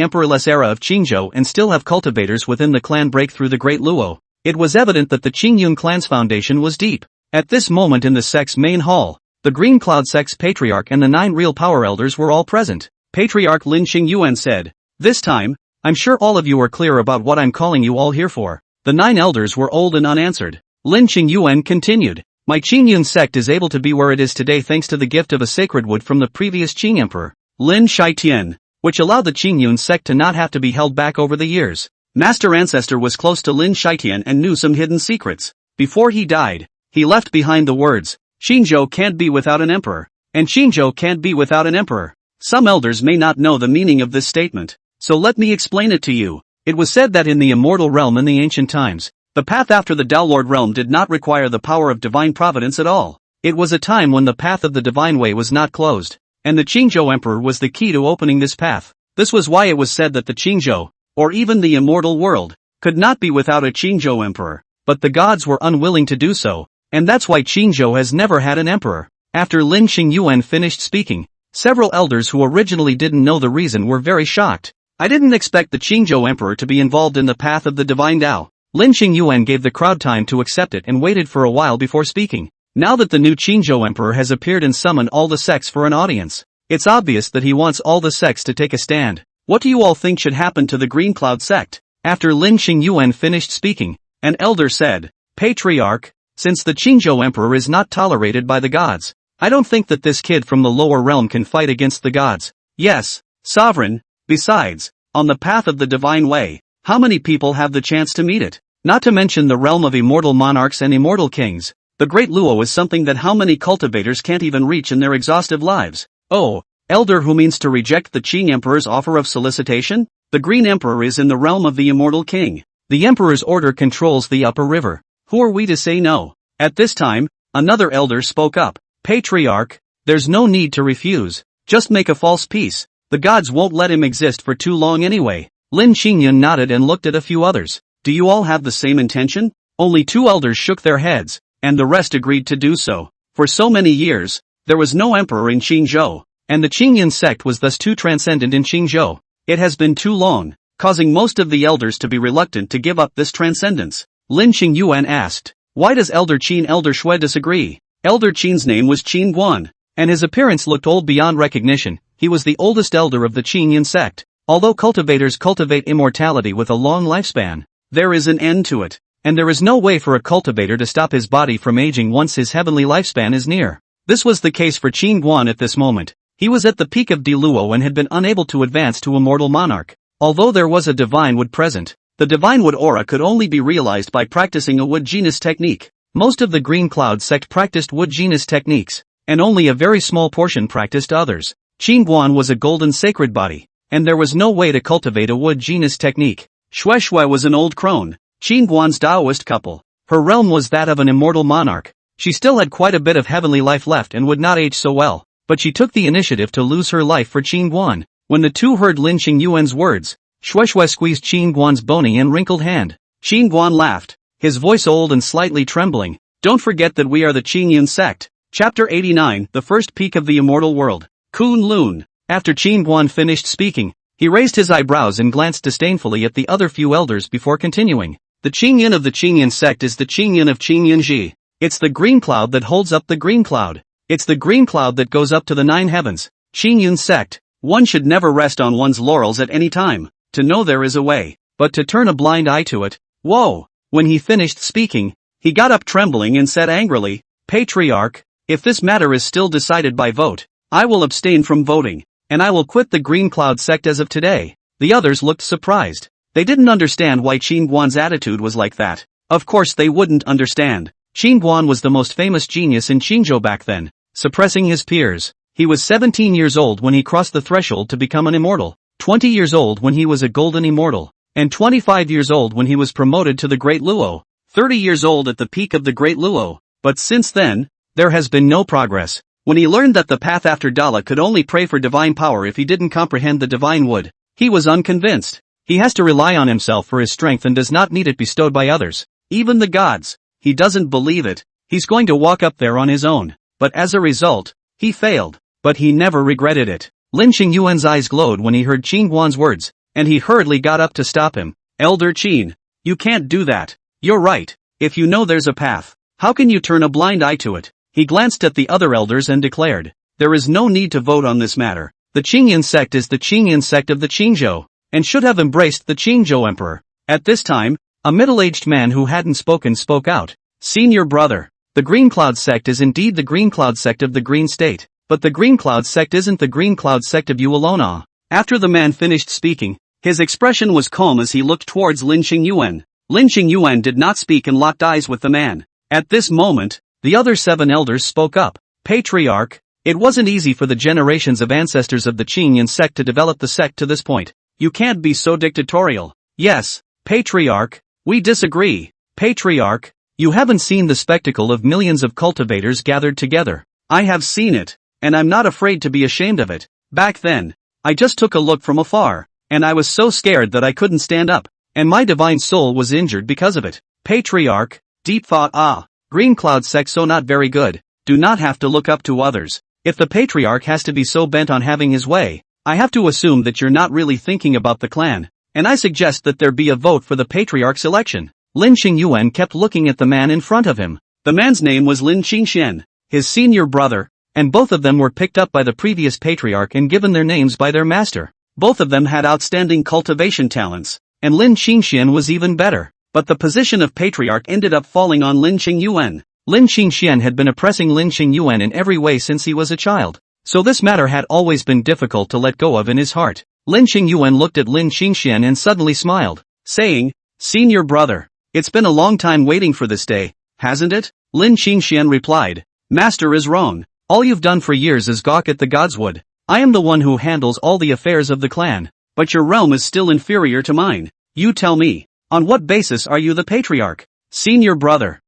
emperorless era of Qingzhou and still have cultivators within the clan break through the Great Luo, it was evident that the Qingyun clan's foundation was deep. At this moment in the sect's main hall, the Green Cloud sect's patriarch and the 9 real power elders were all present. Patriarch Lin Qingyuan said, "This time, I'm sure all of you are clear about what I'm calling you all here for." The 9 elders were old and unanswered. Lin Qingyuan continued, "My Qingyun sect is able to be where it is today thanks to the gift of a sacred wood from the previous Qing Emperor, Lin Shaitian, which allowed the Qingyun sect to not have to be held back over the years. Master Ancestor was close to Lin Shaitian and knew some hidden secrets. Before he died, he left behind the words, Qingzhou can't be without an emperor, and Qingzhou can't be without an emperor." Some elders may not know the meaning of this statement, so let me explain it to you. It was said that in the immortal realm in the ancient times, the path after the Daolord realm did not require the power of divine providence at all. It was a time when the path of the divine way was not closed, and the Qingzhou Emperor was the key to opening this path. This was why it was said that the Qingzhou, or even the immortal world, could not be without a Qingzhou Emperor, but the gods were unwilling to do so, and that's why Qingzhou has never had an emperor. After Lin Qingyuan finished speaking, several elders who originally didn't know the reason were very shocked. "I didn't expect the Qingzhou Emperor to be involved in the path of the divine Tao." Lin Qingyuan gave the crowd time to accept it and waited for a while before speaking. Now that the new Qingzhou Emperor has appeared and summoned all the sects for an audience, it's obvious that he wants all the sects to take a stand. What do you all think should happen to the Green Cloud sect? After Lin Qingyuan finished speaking, an elder said, "Patriarch, since the Qingzhou Emperor is not tolerated by the gods, I don't think that this kid from the lower realm can fight against the gods." "Yes, Sovereign, besides, on the path of the divine way, how many people have the chance to meet it? Not to mention the realm of immortal monarchs and immortal kings. The Great Luo is something that how many cultivators can't even reach in their exhaustive lives." "Oh, elder who means to reject the Qing Emperor's offer of solicitation? The Green Emperor is in the realm of the immortal king. The Emperor's order controls the upper river. Who are we to say no?" At this time, another elder spoke up. "Patriarch, there's no need to refuse. Just make a false peace. The gods won't let him exist for too long anyway." Lin Qingyun nodded and looked at a few others. "Do you all have the same intention?" Only 2 elders shook their heads, and the rest agreed to do so. For so many years, there was no emperor in Qingzhou, and the Qingyun sect was thus too transcendent in Qingzhou. It has been too long, causing most of the elders to be reluctant to give up this transcendence. Lin Qingyuan asked, "Why does Elder Qin Elder Shui disagree?" Elder Qin's name was Qin Guan, and his appearance looked old beyond recognition. He was the oldest elder of the Qingyun sect. Although cultivators cultivate immortality with a long lifespan, there is an end to it, and there is no way for a cultivator to stop his body from aging once his heavenly lifespan is near. This was the case for Qin Guan at this moment. He was at the peak of Diluo and had been unable to advance to immortal monarch. Although there was a divine wood present, the divine wood aura could only be realized by practicing a wood genus technique. Most of the Green Cloud sect practiced wood genus techniques, and only a very small portion practiced others. Qin Guan was a golden sacred body, and there was no way to cultivate a wood genus technique. Shui Shui was an old crone, Qin Guan's Taoist couple. Her realm was that of an immortal monarch. She still had quite a bit of heavenly life left and would not age so well, but she took the initiative to lose her life for Qin Guan. When the 2 heard Lin Qingyuan's words, Shueshue squeezed Qin Guan's bony and wrinkled hand. Qin Guan laughed, his voice old and slightly trembling. Don't forget that we are the Qingyun sect. Chapter 89, The First Peak of the Immortal World. Kunlun. After Qin Guan finished speaking, he raised his eyebrows and glanced disdainfully at the other few elders before continuing. The Qingyun of the Qingyun sect is the Qingyun of Qingyunji. It's the green cloud that holds up the green cloud. It's the green cloud that goes up to the 9 heavens. Qingyun sect. One should never rest on one's laurels at any time. To know there is a way, but to turn a blind eye to it. Whoa! When he finished speaking, he got up trembling and said angrily, Patriarch, if this matter is still decided by vote, I will abstain from voting, and I will quit the Green Cloud sect as of today. The others looked surprised. They didn't understand why Qin Guan's attitude was like that. Of course they wouldn't understand. Qin Guan was the most famous genius in Qinzhou back then, suppressing his peers. He was 17 years old when he crossed the threshold to become an immortal, 20 years old when he was a golden immortal, and 25 years old when he was promoted to the Great Luo, 30 years old at the peak of the Great Luo. But since then, there has been no progress. When he learned that the path after Dala could only pray for divine power if he didn't comprehend the divine wood, he was unconvinced. He has to rely on himself for his strength and does not need it bestowed by others, even the gods. He doesn't believe it. He's going to walk up there on his own. But as a result, he failed. But he never regretted it. Lin Xingyuan's eyes glowed when he heard Qin Guan's words, and he hurriedly got up to stop him. Elder Qin, you can't do that. You're right. If you know there's a path, how can you turn a blind eye to it? He glanced at the other elders and declared, there is no need to vote on this matter. The Qingyun sect is the Qingyun sect of the Qinzhou, and should have embraced the Qinzhou emperor. At this time, a middle-aged man who hadn't spoken spoke out. Senior brother, the Green Cloud sect is indeed the Green Cloud sect of the Green State, but the Green Cloud sect isn't the Green Cloud sect of Yualona. After the man finished speaking, his expression was calm as he looked towards Lin Xingyuan. Lin Xingyuan did not speak and locked eyes with the man. At this moment, the other 7 elders spoke up. Patriarch, it wasn't easy for the generations of ancestors of the Qingyun sect to develop the sect to this point. You can't be so dictatorial. Yes, Patriarch, we disagree. Patriarch, you haven't seen the spectacle of millions of cultivators gathered together. I have seen it, and I'm not afraid to be ashamed of it. Back then, I just took a look from afar, and I was so scared that I couldn't stand up, and my divine soul was injured because of it. Patriarch, deep thought. Green Cloud sect so not very good, do not have to look up to others. If the Patriarch has to be so bent on having his way, I have to assume that you're not really thinking about the clan, and I suggest that there be a vote for the Patriarch's election. Lin Xingyuan kept looking at the man in front of him. The man's name was Lin Qingxian, his senior brother, and both of them were picked up by the previous Patriarch and given their names by their master. Both of them had outstanding cultivation talents, and Lin Qingxian was even better. But the position of Patriarch ended up falling on Lin Xingyuan. Lin Qingxian had been oppressing Lin Xingyuan in every way since he was a child, so this matter had always been difficult to let go of in his heart. Lin Xingyuan looked at Lin Qingxian and suddenly smiled, saying, Senior brother, it's been a long time waiting for this day, hasn't it? Lin Qingxian replied, Master is wrong. All you've done for years is gawk at the gods would. I am the one who handles all the affairs of the clan, but your realm is still inferior to mine. You tell me. On what basis are you the Patriarch? Senior brother.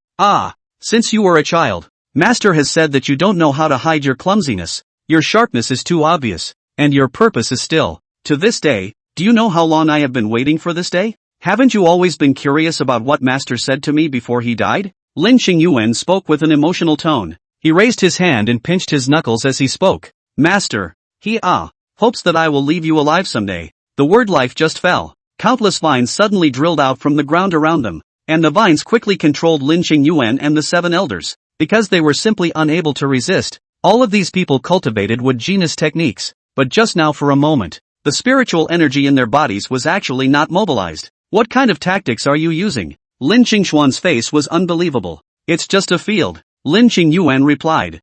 Since you were a child, Master has said that you don't know how to hide your clumsiness. Your sharpness is too obvious, and your purpose is still. To this day, do you know how long I have been waiting for this day? Haven't you always been curious about what Master said to me before he died? Lin Xingyuan spoke with an emotional tone. He raised his hand and pinched his knuckles as he spoke. Master, he hopes that I will leave you alive someday. The word life just fell. Countless vines suddenly drilled out from the ground around them, and the vines quickly controlled Lin Xingyuan and the 7 elders, because they were simply unable to resist. All of these people cultivated wood genus techniques, but just now for a moment, the spiritual energy in their bodies was actually not mobilized. What kind of tactics are you using? Lin Qingxuan's face was unbelievable. It's just a field. Lin Xingyuan replied.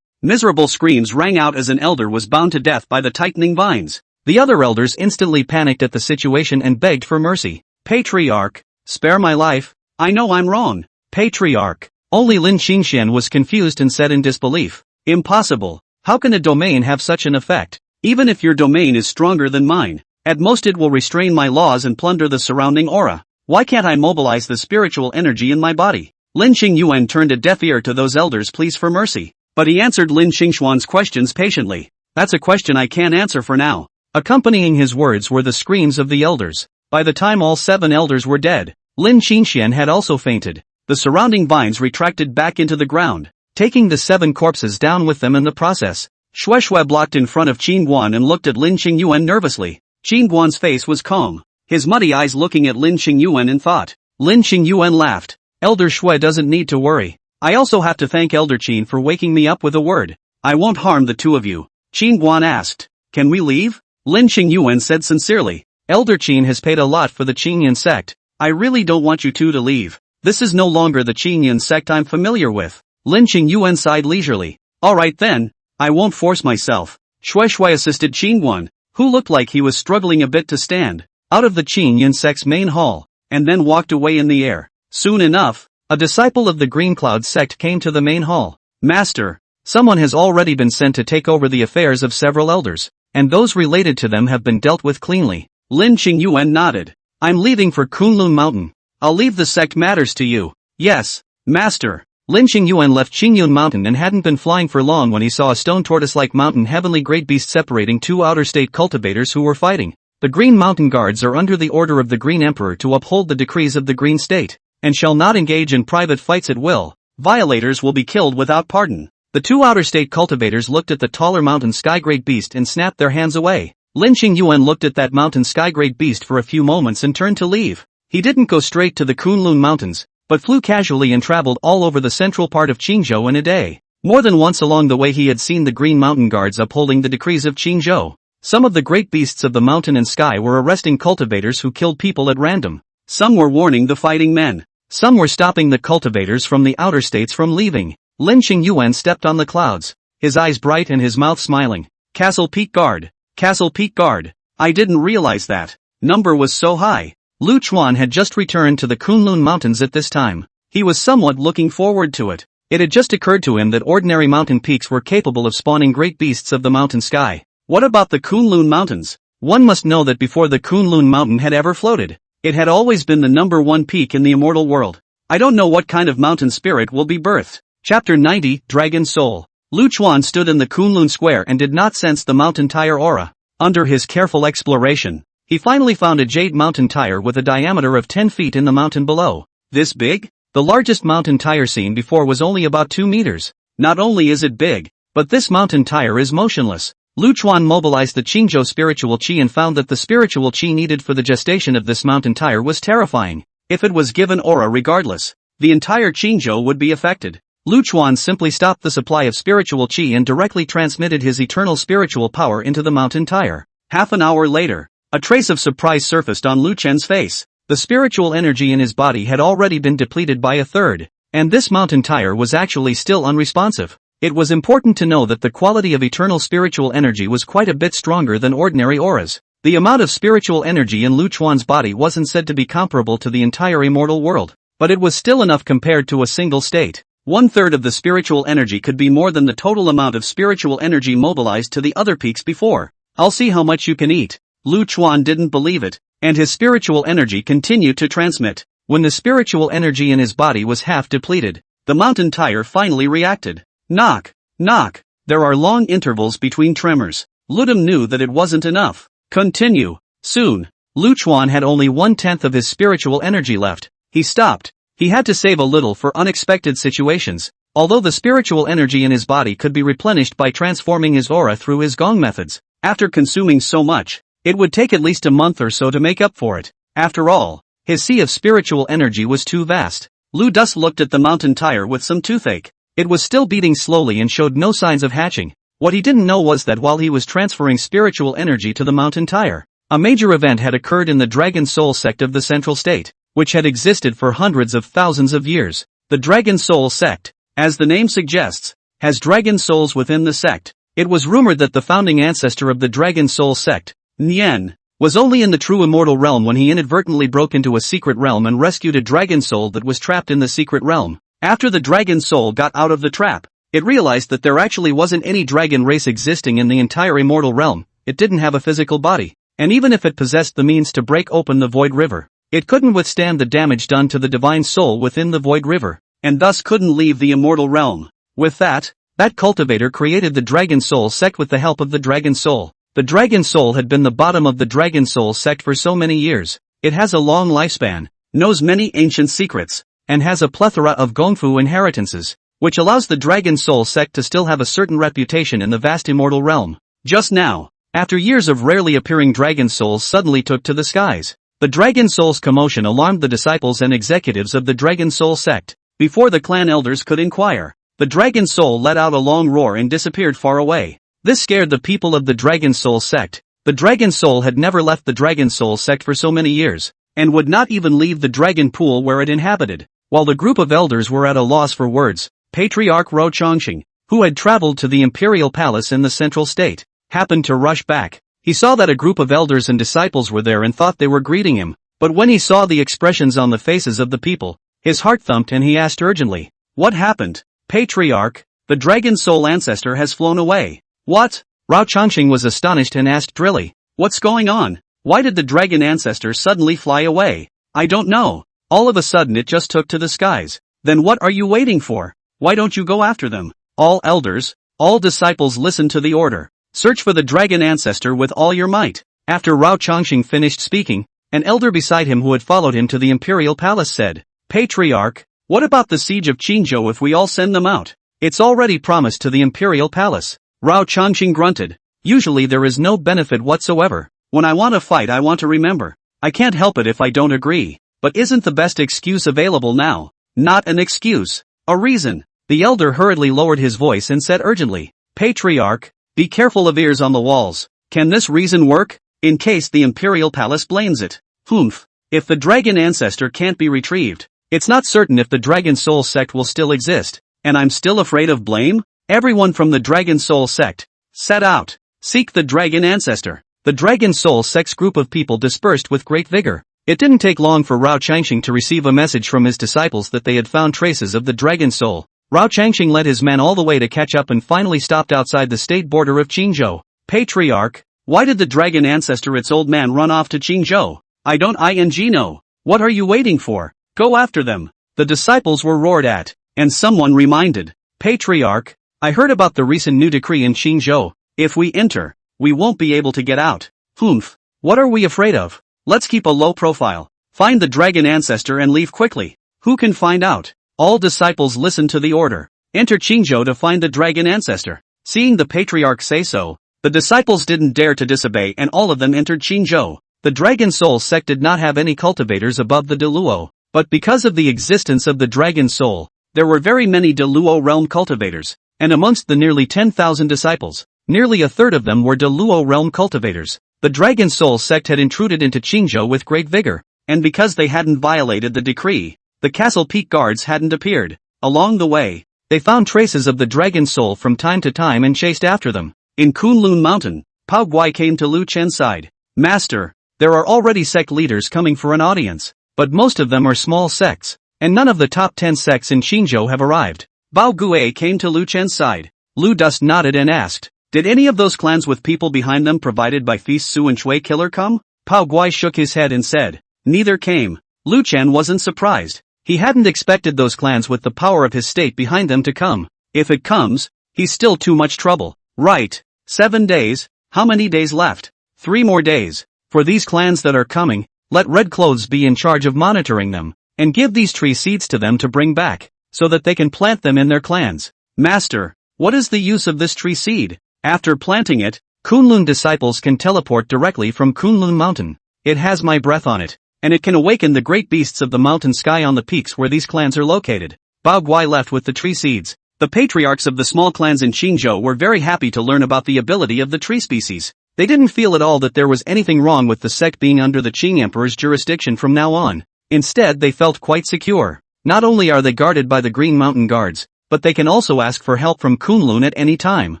Miserable screams rang out as an elder was bound to death by the tightening vines. The other elders instantly panicked at the situation and begged for mercy. Patriarch, spare my life. I know I'm wrong. Patriarch. Only Lin Qingxian was confused and said in disbelief. Impossible. How can a domain have such an effect? Even if your domain is stronger than mine, at most it will restrain my laws and plunder the surrounding aura. Why can't I mobilize the spiritual energy in my body? Lin Xingyuan turned a deaf ear to those elders' pleas for mercy, but he answered Lin Qingxuan's questions patiently. That's a question I can't answer for now. Accompanying his words were the screams of the elders. By the time all 7 elders were dead, Lin Qingxian had also fainted. The surrounding vines retracted back into the ground, taking the 7 corpses down with them in the process. Shueishui blocked in front of Qin Guan and looked at Lin Qingyuan nervously. Qin Guan's face was calm, his muddy eyes looking at Lin Qingyuan in thought. Lin Qingyuan laughed. Elder Shui doesn't need to worry. I also have to thank Elder Qin for waking me up with a word. I won't harm the 2 of you. Qin Guan asked. Can we leave? Lin Qingyuan said sincerely. Elder Qin has paid a lot for the Qingyan sect. I really don't want you 2 to leave. This is no longer the Qingyan sect I'm familiar with. Lin Qingyuan sighed leisurely. Alright then, I won't force myself. Shueishui assisted Qin Guan, who looked like he was struggling a bit to stand, out of the Qingyan sect's main hall, and then walked away in the air. Soon enough, a disciple of the Green Cloud sect came to the main hall. Master, someone has already been sent to take over the affairs of several elders, and those related to them have been dealt with cleanly. Lin Qingyuan nodded. I'm leaving for Kunlun Mountain. I'll leave the sect matters to you. Yes, Master. Lin Qingyuan left Qingyun Mountain and hadn't been flying for long when he saw a stone tortoise-like mountain heavenly great beast separating 2 outer state cultivators who were fighting. The Green Mountain Guards are under the order of the Green Emperor to uphold the decrees of the Green State, and shall not engage in private fights at will. Violators will be killed without pardon. The 2 outer state cultivators looked at the taller mountain sky great beast and snapped their hands away. Lin Qingyuan looked at that mountain sky great beast for a few moments and turned to leave. He didn't go straight to the Kunlun Mountains, but flew casually and traveled all over the central part of Qingzhou in a day. More than once along the way he had seen the Green Mountain Guards upholding the decrees of Qingzhou. Some of the great beasts of the mountain and sky were arresting cultivators who killed people at random. Some were warning the fighting men. Some were stopping the cultivators from the outer states from leaving. Lin Qingyuan stepped on the clouds, his eyes bright and his mouth smiling. Castle Peak Guard. Castle Peak Guard. I didn't realize that number was so high. Lu Chuan had just returned to the Kunlun Mountains at this time. He was somewhat looking forward to it. It had just occurred to him that ordinary mountain peaks were capable of spawning great beasts of the mountain sky. What about the Kunlun Mountains? One must know that before the Kunlun Mountain had ever floated, it had always been the #1 peak in the immortal world. I don't know what kind of mountain spirit will be birthed. Chapter 90, Dragon Soul. Lu Chuan stood in the Kunlun Square and did not sense the mountain tire aura. Under his careful exploration, he finally found a jade mountain tire with a diameter of 10 feet in the mountain below. This big? The largest mountain tire seen before was only about 2 meters. Not only is it big, but this mountain tire is motionless. Lu Chuan mobilized the Qingzhou spiritual qi and found that the spiritual qi needed for the gestation of this mountain tire was terrifying. If it was given aura regardless, the entire Qingzhou would be affected. Lu Chuan simply stopped the supply of spiritual qi and directly transmitted his eternal spiritual power into the mountain tire. Half an hour later, a trace of surprise surfaced on Lu Chen's face. The spiritual energy in his body had already been depleted by a third, and this mountain tire was actually still unresponsive. It was important to know that the quality of eternal spiritual energy was quite a bit stronger than ordinary auras. The amount of spiritual energy in Lu Chuan's body wasn't said to be comparable to the entire immortal world, but it was still enough compared to a single state. 1/3 of the spiritual energy could be more than the total amount of spiritual energy mobilized to the other peaks before. I'll see how much you can eat. Lu Chuan didn't believe it, and his spiritual energy continued to transmit. When the spiritual energy in his body was half depleted, the mountain tire finally reacted. Knock, knock. There are long intervals between tremors. Ludum knew that it wasn't enough. Continue. Soon, Lu Chuan had only 1/10 of his spiritual energy left. He stopped. He had to save a little for unexpected situations. Although the spiritual energy in his body could be replenished by transforming his aura through his gong methods, after consuming so much, it would take at least a month or so to make up for it. After all, his sea of spiritual energy was too vast. Lu Dus looked at the mountain tire with some toothache. It was still beating slowly and showed no signs of hatching. What he didn't know was that while he was transferring spiritual energy to the mountain tire, a major event had occurred in the Dragon Soul sect of the Central State, which had existed for hundreds of thousands of years. The Dragon Soul sect, as the name suggests, has dragon souls within the sect. It was rumored that the founding ancestor of the Dragon Soul sect, Nian, was only in the true immortal realm when he inadvertently broke into a secret realm and rescued a dragon soul that was trapped in the secret realm. After the dragon soul got out of the trap, it realized that there actually wasn't any dragon race existing in the entire immortal realm. It didn't have a physical body, and even if it possessed the means to break open the Void River, it couldn't withstand the damage done to the divine soul within the Void River, and thus couldn't leave the immortal realm. With that cultivator created the Dragon Soul sect with the help of the Dragon Soul. The Dragon Soul had been the bottom of the Dragon Soul sect for so many years. It has a long lifespan, knows many ancient secrets, and has a plethora of Gongfu inheritances, which allows the Dragon Soul sect to still have a certain reputation in the vast immortal realm. Just now, after years of rarely appearing Dragon Souls suddenly took to the skies. The Dragon Soul's commotion alarmed the disciples and executives of the Dragon Soul sect. Before the clan elders could inquire, the Dragon Soul let out a long roar and disappeared far away. This scared the people of the Dragon Soul sect. The Dragon Soul had never left the Dragon Soul sect for so many years, and would not even leave the dragon pool where it inhabited. While the group of elders were at a loss for words, Patriarch Rao Chongqing, who had traveled to the imperial palace in the central state, happened to rush back. He saw that a group of elders and disciples were there and thought they were greeting him, but when he saw the expressions on the faces of the people, his heart thumped and he asked urgently, "What happened? Patriarch, the Dragon Soul ancestor has flown away." "What?" Rao Chongqing was astonished and asked drily, "What's going on? Why did the dragon ancestor suddenly fly away?" "I don't know. All of a sudden it just took to the skies." "Then what are you waiting for? Why don't you go after them?" All elders, all disciples listened to the order. "Search for the dragon ancestor with all your might." After Rao Chongqing finished speaking, an elder beside him who had followed him to the imperial palace said, "Patriarch, what about the siege of Qingzhou if we all send them out? It's already promised to the imperial palace." Rao Chongqing grunted. "Usually there is no benefit whatsoever. When I want to fight I want to remember. I can't help it if I don't agree. But isn't the best excuse available now?" "Not an excuse. A reason." The elder hurriedly lowered his voice and said urgently, "Patriarch, be careful of ears on the walls. Can this reason work? In case the imperial palace blames it. Humph. If the dragon ancestor can't be retrieved, it's not certain if the Dragon Soul sect will still exist, and I'm still afraid of blame? Everyone from the Dragon Soul sect, set out. Seek the dragon ancestor." The Dragon Soul sect's group of people dispersed with great vigor. It didn't take long for Rao Chongqing to receive a message from his disciples that they had found traces of the Dragon Soul. Rao Chongqing led his men all the way to catch up and finally stopped outside the state border of Qingzhou. "Patriarch, why did the dragon ancestor its old man run off to Qingzhou? I don't know. What are you waiting for? Go after them." The disciples were roared at, and someone reminded, "Patriarch, I heard about the recent new decree in Qingzhou. If we enter, we won't be able to get out." "Humph. What are we afraid of? Let's keep a low profile. Find the dragon ancestor and leave quickly. Who can find out?" All disciples listened to the order. "Enter Qingzhou to find the dragon ancestor." Seeing the patriarch say so, the disciples didn't dare to disobey and all of them entered Qingzhou. The Dragon Soul sect did not have any cultivators above the Deluo, but because of the existence of the Dragon Soul, there were very many Deluo realm cultivators, and amongst the nearly 10,000 disciples, nearly a third of them were Deluo realm cultivators. The Dragon Soul sect had intruded into Qingzhou with great vigor, and because they hadn't violated the decree, the castle peak guards hadn't appeared. Along the way, they found traces of the Dragon Soul from time to time and chased after them. In Kunlun Mountain, Pao Guai came to Lu Chen's side. "Master, there are already sect leaders coming for an audience, but most of them are small sects, and none of the top 10 sects in Qingzhou have arrived." Bao Guai came to Lu Chen's side. Lu Dust nodded and asked, "Did any of those clans with people behind them provided by Feast Su and Shui Killer come?" Pao Guai shook his head and said, "Neither came." Lu Chen wasn't surprised. He hadn't expected those clans with the power of his state behind them to come. If it comes, he's still too much trouble. "Right. 7 days, how many days left?" 3 more days. "For these clans that are coming, let Red Clothes be in charge of monitoring them, and give these tree seeds to them to bring back, so that they can plant them in their clans." "Master, what is the use of this tree seed?" "After planting it, Kunlun disciples can teleport directly from Kunlun Mountain. It has my breath on it, and it can awaken the great beasts of the mountain sky on the peaks where these clans are located." Bao Guai left with the tree seeds. The patriarchs of the small clans in Qingzhou were very happy to learn about the ability of the tree species. They didn't feel at all that there was anything wrong with the sect being under the Qing Emperor's jurisdiction from now on. Instead, they felt quite secure. Not only are they guarded by the Green Mountain Guards, but they can also ask for help from Kunlun at any time.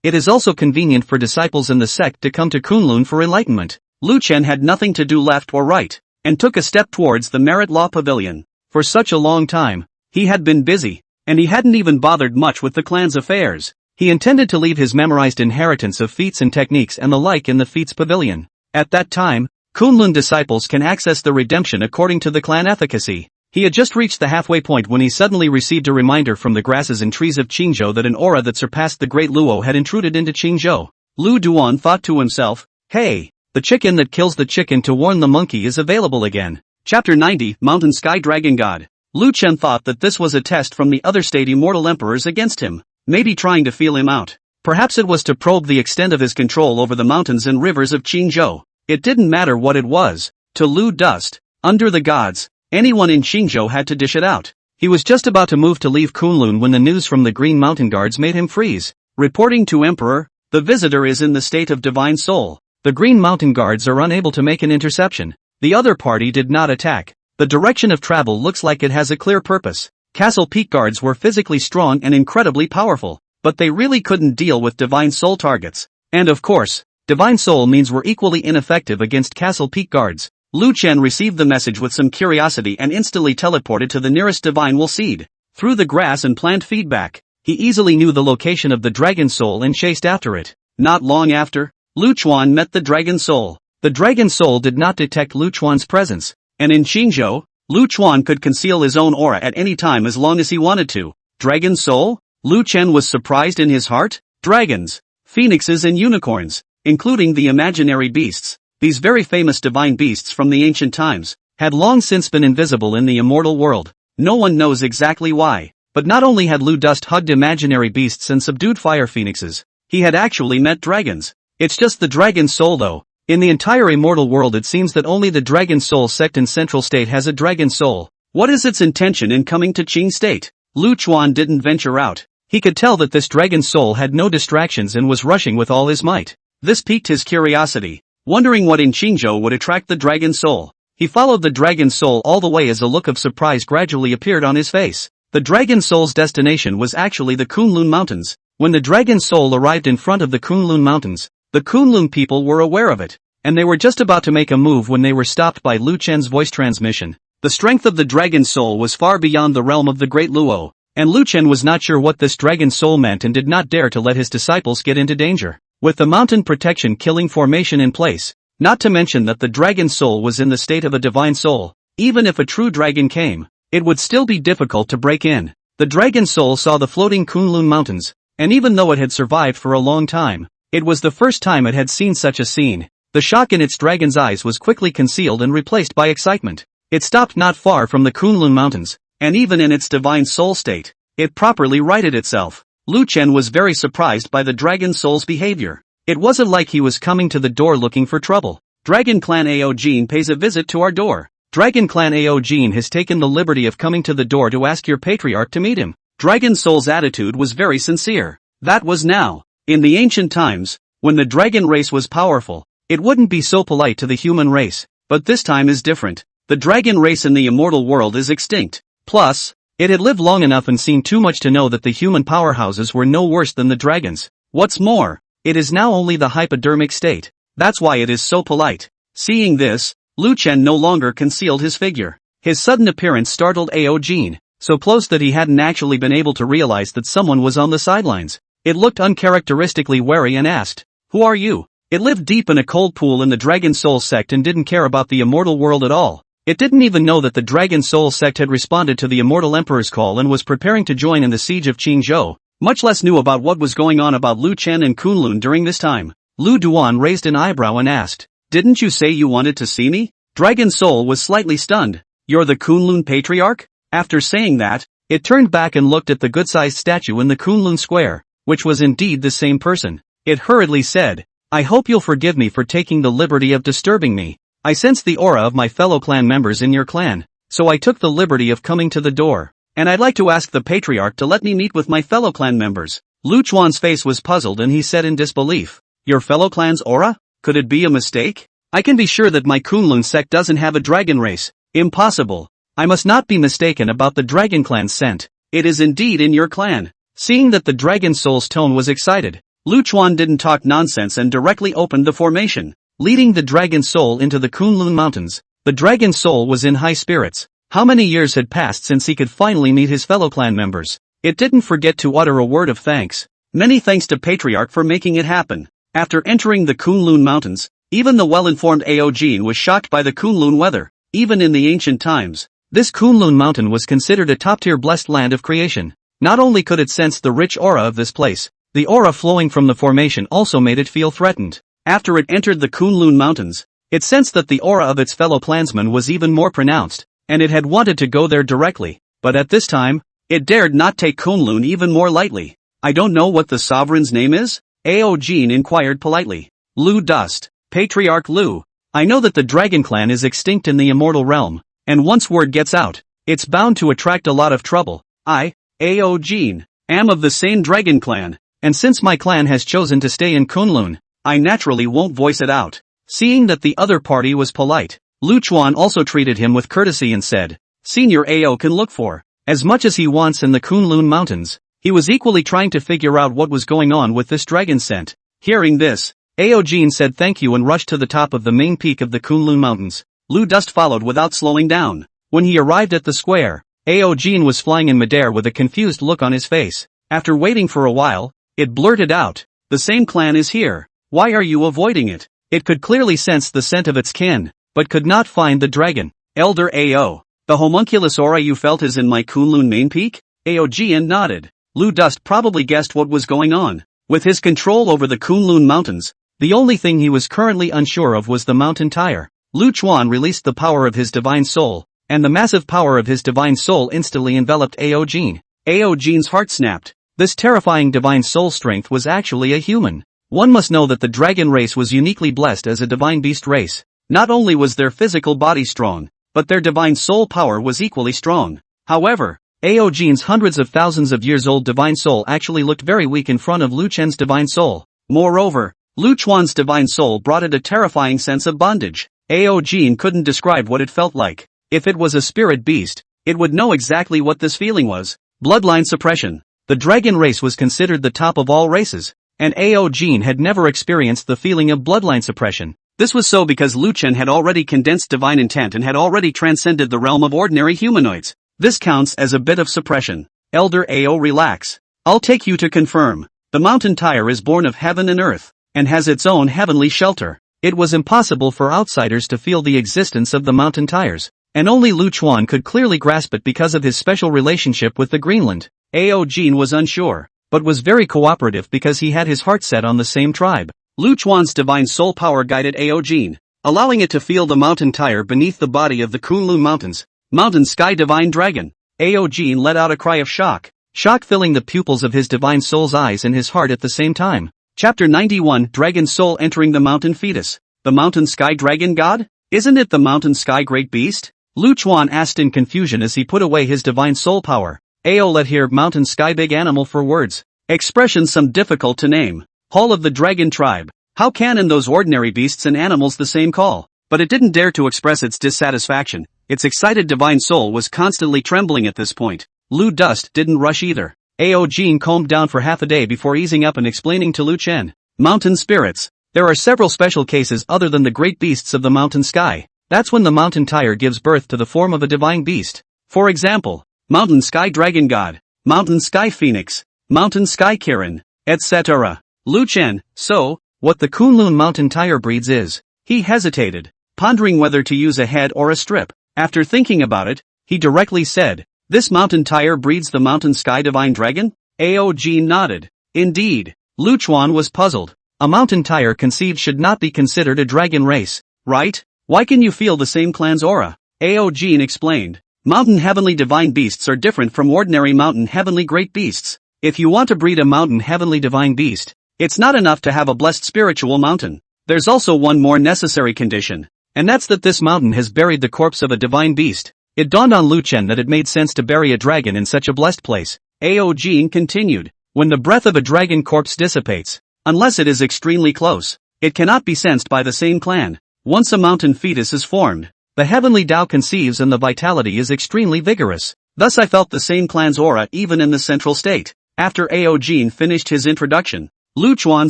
It is also convenient for disciples in the sect to come to Kunlun for enlightenment. Lu Chen had nothing to do left or right, and took a step towards the Merit Law Pavilion. For such a long time, he had been busy, and he hadn't even bothered much with the clan's affairs. He intended to leave his memorized inheritance of feats and techniques and the like in the Feats Pavilion. At that time, Kunlun disciples can access the redemption according to the clan efficacy. He had just reached the halfway point when he suddenly received a reminder from the grasses and trees of Qingzhou that an aura that surpassed the Great Luo had intruded into Qingzhou. Lu Duan thought to himself, hey, the chicken that kills the chicken to warn the monkey is available again. Chapter 90, Mountain Sky Dragon God. Lu Chen thought that this was a test from the other state immortal emperors against him, maybe trying to feel him out. Perhaps it was to probe the extent of his control over the mountains and rivers of Qingzhou. It didn't matter what it was. To Lu Dust, under the gods, anyone in Qingzhou had to dish it out. He was just about to move to leave Kunlun when the news from the Green Mountain Guards made him freeze. Reporting to Emperor, the visitor is in the state of divine soul. The Green Mountain Guards are unable to make an interception. The other party did not attack. The direction of travel looks like it has a clear purpose. Castle Peak Guards were physically strong and incredibly powerful, but they really couldn't deal with divine soul targets. And of course, divine soul means we're equally ineffective against Castle Peak Guards. Lu Chen received the message with some curiosity and instantly teleported to the nearest divine wool seed. Through the grass and plant feedback, he easily knew the location of the dragon soul and chased after it. Not long after, Lu Chuan met the dragon soul. The dragon soul did not detect Lu Chuan's presence, and in Qingzhou, Lu Chuan could conceal his own aura at any time as long as he wanted to. Dragon soul? Lu Chen was surprised in his heart. Dragons, phoenixes and unicorns, including the imaginary beasts. These very famous divine beasts from the ancient times, had long since been invisible in the immortal world. No one knows exactly why, but not only had Lu Dust hugged imaginary beasts and subdued fire phoenixes, he had actually met dragons. It's just the dragon soul though. In the entire immortal world it seems that only the Dragon Soul sect in Central State has a dragon soul. What is its intention in coming to Qing State? Lu Chuan didn't venture out. He could tell that this dragon soul had no distractions and was rushing with all his might. This piqued his curiosity. Wondering what in Qingzhou would attract the dragon soul, he followed the dragon soul all the way as a look of surprise gradually appeared on his face. The dragon soul's destination was actually the Kunlun Mountains. When the dragon soul arrived in front of the Kunlun Mountains, the Kunlun people were aware of it, and they were just about to make a move when they were stopped by Lu Chen's voice transmission. The strength of the dragon soul was far beyond the realm of the great Luo, and Lu Chen was not sure what this dragon soul meant and did not dare to let his disciples get into danger. With the mountain protection killing formation in place, not to mention that the dragon soul was in the state of a divine soul, even if a true dragon came, it would still be difficult to break in. The dragon soul saw the floating Kunlun Mountains, and even though it had survived for a long time, it was the first time it had seen such a scene. The shock in its dragon's eyes was quickly concealed and replaced by excitement. It stopped not far from the Kunlun Mountains, and even in its divine soul state, it properly righted itself. Lu Chen was very surprised by the dragon soul's behavior. It wasn't like he was coming to the door looking for trouble. Dragon Clan Ao Jin pays a visit to our door. Dragon Clan Ao Jin has taken the liberty of coming to the door to ask your patriarch to meet him. Dragon Soul's attitude was very sincere. That was now. In the ancient times, when the dragon race was powerful, it wouldn't be so polite to the human race, but this time is different. The dragon race in the immortal world is extinct. Plus, it had lived long enough and seen too much to know that the human powerhouses were no worse than the dragons. What's more, it is now only the hypodermic state. That's why it is so polite. Seeing this, Lu Chen no longer concealed his figure. His sudden appearance startled Ao Jin, so close that he hadn't actually been able to realize that someone was on the sidelines. It looked uncharacteristically wary and asked, "Who are you?" It lived deep in a cold pool in the Dragon Soul sect and didn't care about the immortal world at all. It didn't even know that the Dragon Soul sect had responded to the Immortal Emperor's call and was preparing to join in the siege of Qingzhou, much less knew about what was going on about Lu Chen and Kunlun during this time. Lu Duan raised an eyebrow and asked, "Didn't you say you wanted to see me?" Dragon Soul was slightly stunned. "You're the Kunlun Patriarch?" After saying that, it turned back and looked at the good-sized statue in the Kunlun Square, which was indeed the same person. It hurriedly said, "I hope you'll forgive me for taking the liberty of disturbing me. I sensed the aura of my fellow clan members in your clan, so I took the liberty of coming to the door, and I'd like to ask the Patriarch to let me meet with my fellow clan members." Lu Chuan's face was puzzled and he said in disbelief, "Your fellow clan's aura? Could it be a mistake? I can be sure that my Kunlun sect doesn't have a dragon race. Impossible. I must not be mistaken about the dragon clan's scent. It is indeed in your clan." Seeing that the dragon soul's tone was excited, Lu Chuan didn't talk nonsense and directly opened the formation, leading the dragon soul into the Kunlun Mountains. The dragon soul was in high spirits. How many years had passed since he could finally meet his fellow clan members? It didn't forget to utter a word of thanks. Many thanks to Patriarch for making it happen. After entering the Kunlun Mountains, even the well-informed Ao Jin was shocked by the Kunlun weather. Even in the ancient times, this Kunlun mountain was considered a top-tier blessed land of creation. Not only could it sense the rich aura of this place, The aura flowing from the formation also made it feel threatened. After it entered the Kunlun Mountains, it sensed that the aura of its fellow clansmen was even more pronounced, and it had wanted to go there directly, but at this time, it dared not take Kunlun even more lightly. I don't know what the sovereign's name is? Ao Jin inquired politely. Lu Dust, Patriarch Lu. I know that the dragon clan is extinct in the immortal realm, and once word gets out, it's bound to attract a lot of trouble. I, Ao Jin, am of the same dragon clan, and since my clan has chosen to stay in Kunlun, I naturally won't voice it out. Seeing that the other party was polite, Lu Chuan also treated him with courtesy and said, Senior Ao can look for as much as he wants in the Kunlun Mountains. He was equally trying to figure out what was going on with this dragon scent. Hearing this, Ao Jin said thank you and rushed to the top of the main peak of the Kunlun Mountains. Lu Dust followed without slowing down. When he arrived at the square, Ao Jin was flying in midair with a confused look on his face. After waiting for a while, it blurted out, the same clan is here. Why are you avoiding it? It could clearly sense the scent of its kin, but could not find the dragon. Elder Ao, the homunculus aura you felt is in my Kunlun main peak? Ao Jin nodded. Lu Dust probably guessed what was going on. With his control over the Kunlun Mountains, the only thing he was currently unsure of was the mountain tire. Lu Chuan released the power of his divine soul, and the massive power of his divine soul instantly enveloped Ao Jin. Ao Jin's heart snapped. This terrifying divine soul strength was actually a human. One must know that the dragon race was uniquely blessed as a divine beast race. Not only was their physical body strong, but their divine soul power was equally strong. However, Ao Jin's hundreds of thousands of years old divine soul actually looked very weak in front of Lu Chen's divine soul. Moreover, Lu Chuan's divine soul brought it a terrifying sense of bondage. Ao Jin couldn't describe what it felt like. If it was a spirit beast, it would know exactly what this feeling was. Bloodline suppression. The dragon race was considered the top of all races, and Ao Jin had never experienced the feeling of bloodline suppression. This was so because Lu Chen had already condensed divine intent and had already transcended the realm of ordinary humanoids. This counts as a bit of suppression. Elder Ao, relax. I'll take you to confirm. The mountain tire is born of heaven and earth, and has its own heavenly shelter. It was impossible for outsiders to feel the existence of the mountain tires, and only Lu Chuan could clearly grasp it because of his special relationship with the Greenland. Ao Jin was unsure, but was very cooperative because he had his heart set on the same tribe. Lu Chuan's divine soul power guided Ao Jin, allowing it to feel the mountain tire beneath the body of the Kunlun Mountains. Mountain Sky Divine Dragon. Ao Jin let out a cry of shock. Shock filling the pupils of his divine soul's eyes and his heart at the same time. Chapter 91 Dragon Soul entering the Mountain Fetus. The Mountain Sky Dragon God? Isn't it the Mountain Sky Great Beast? Lu Chuan asked in confusion as he put away his divine soul power. Ao let hear Mountain Sky Big Animal for words. Expression some difficult to name. Hall of the Dragon Tribe. How can in those ordinary beasts and animals the same call? But it didn't dare to express its dissatisfaction. Its excited divine soul was constantly trembling at this point. Lu Dust didn't rush either. Ao Jin calmed down for half a day before easing up and explaining to Lu Chen. Mountain spirits. There are several special cases other than the great beasts of the mountain sky. That's when the mountain tire gives birth to the form of a divine beast. For example, Mountain Sky Dragon God, Mountain Sky Phoenix, Mountain Sky Kirin, etc. Lu Chen, so, what the Kunlun mountain tire breeds is. He hesitated, pondering whether to use a head or a strip. After thinking about it, he directly said, this mountain tire breeds the Mountain Sky Divine Dragon? Ao Jin nodded. Indeed. Lu Chuan was puzzled. A mountain tire conceived should not be considered a dragon race, right? Why can you feel the same clan's aura? Ao Jin explained. Mountain heavenly divine beasts are different from ordinary mountain heavenly great beasts. If you want to breed a mountain heavenly divine beast, it's not enough to have a blessed spiritual mountain. There's also one more necessary condition. And that's that this mountain has buried the corpse of a divine beast. It dawned on Lu Chen that it made sense to bury a dragon in such a blessed place. Ao Jin continued. When the breath of a dragon corpse dissipates, unless it is extremely close, it cannot be sensed by the same clan. Once a mountain fetus is formed, the heavenly Tao conceives and the vitality is extremely vigorous. Thus I felt the same clan's aura even in the central state. After Ao Jin finished his introduction, Lu Chuan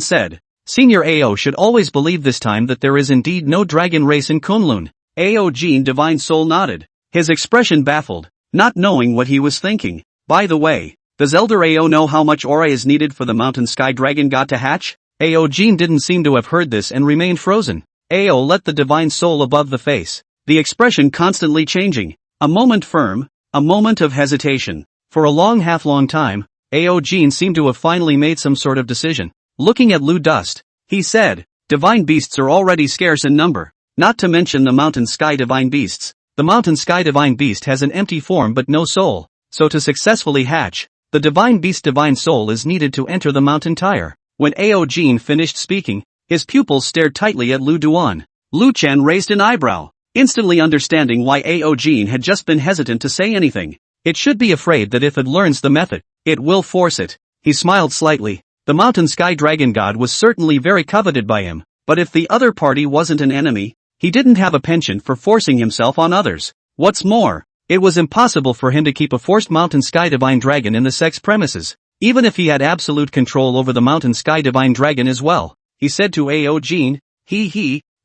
said, Senior Ao should always believe this time that there is indeed no dragon race in Kunlun. Ao Jin divine soul nodded, his expression baffled, not knowing what he was thinking. By the way, does Elder Ao know how much aura is needed for the Mountain Sky Dragon God to hatch? Ao Jin didn't seem to have heard this and remained frozen. Ao let the divine soul above the face, the expression constantly changing. A moment firm, a moment of hesitation. For a long time, Ao Jin seemed to have finally made some sort of decision. Looking at Lu Dust, he said, divine beasts are already scarce in number, not to mention the mountain sky divine beasts. The mountain sky divine beast has an empty form but no soul, so to successfully hatch, the divine beast divine soul is needed to enter the mountain tire. When Ao Jin finished speaking, his pupils stared tightly at Lu Duan. Lu Chen raised an eyebrow, instantly understanding why Ao Jin had just been hesitant to say anything. It should be afraid that if it learns the method, it will force it. He smiled slightly. The mountain sky dragon god was certainly very coveted by him, but if the other party wasn't an enemy, he didn't have a penchant for forcing himself on others. What's more, it was impossible for him to keep a forced mountain sky divine dragon in the sex premises, even if he had absolute control over the mountain sky divine dragon as well. He said to Ao Jin,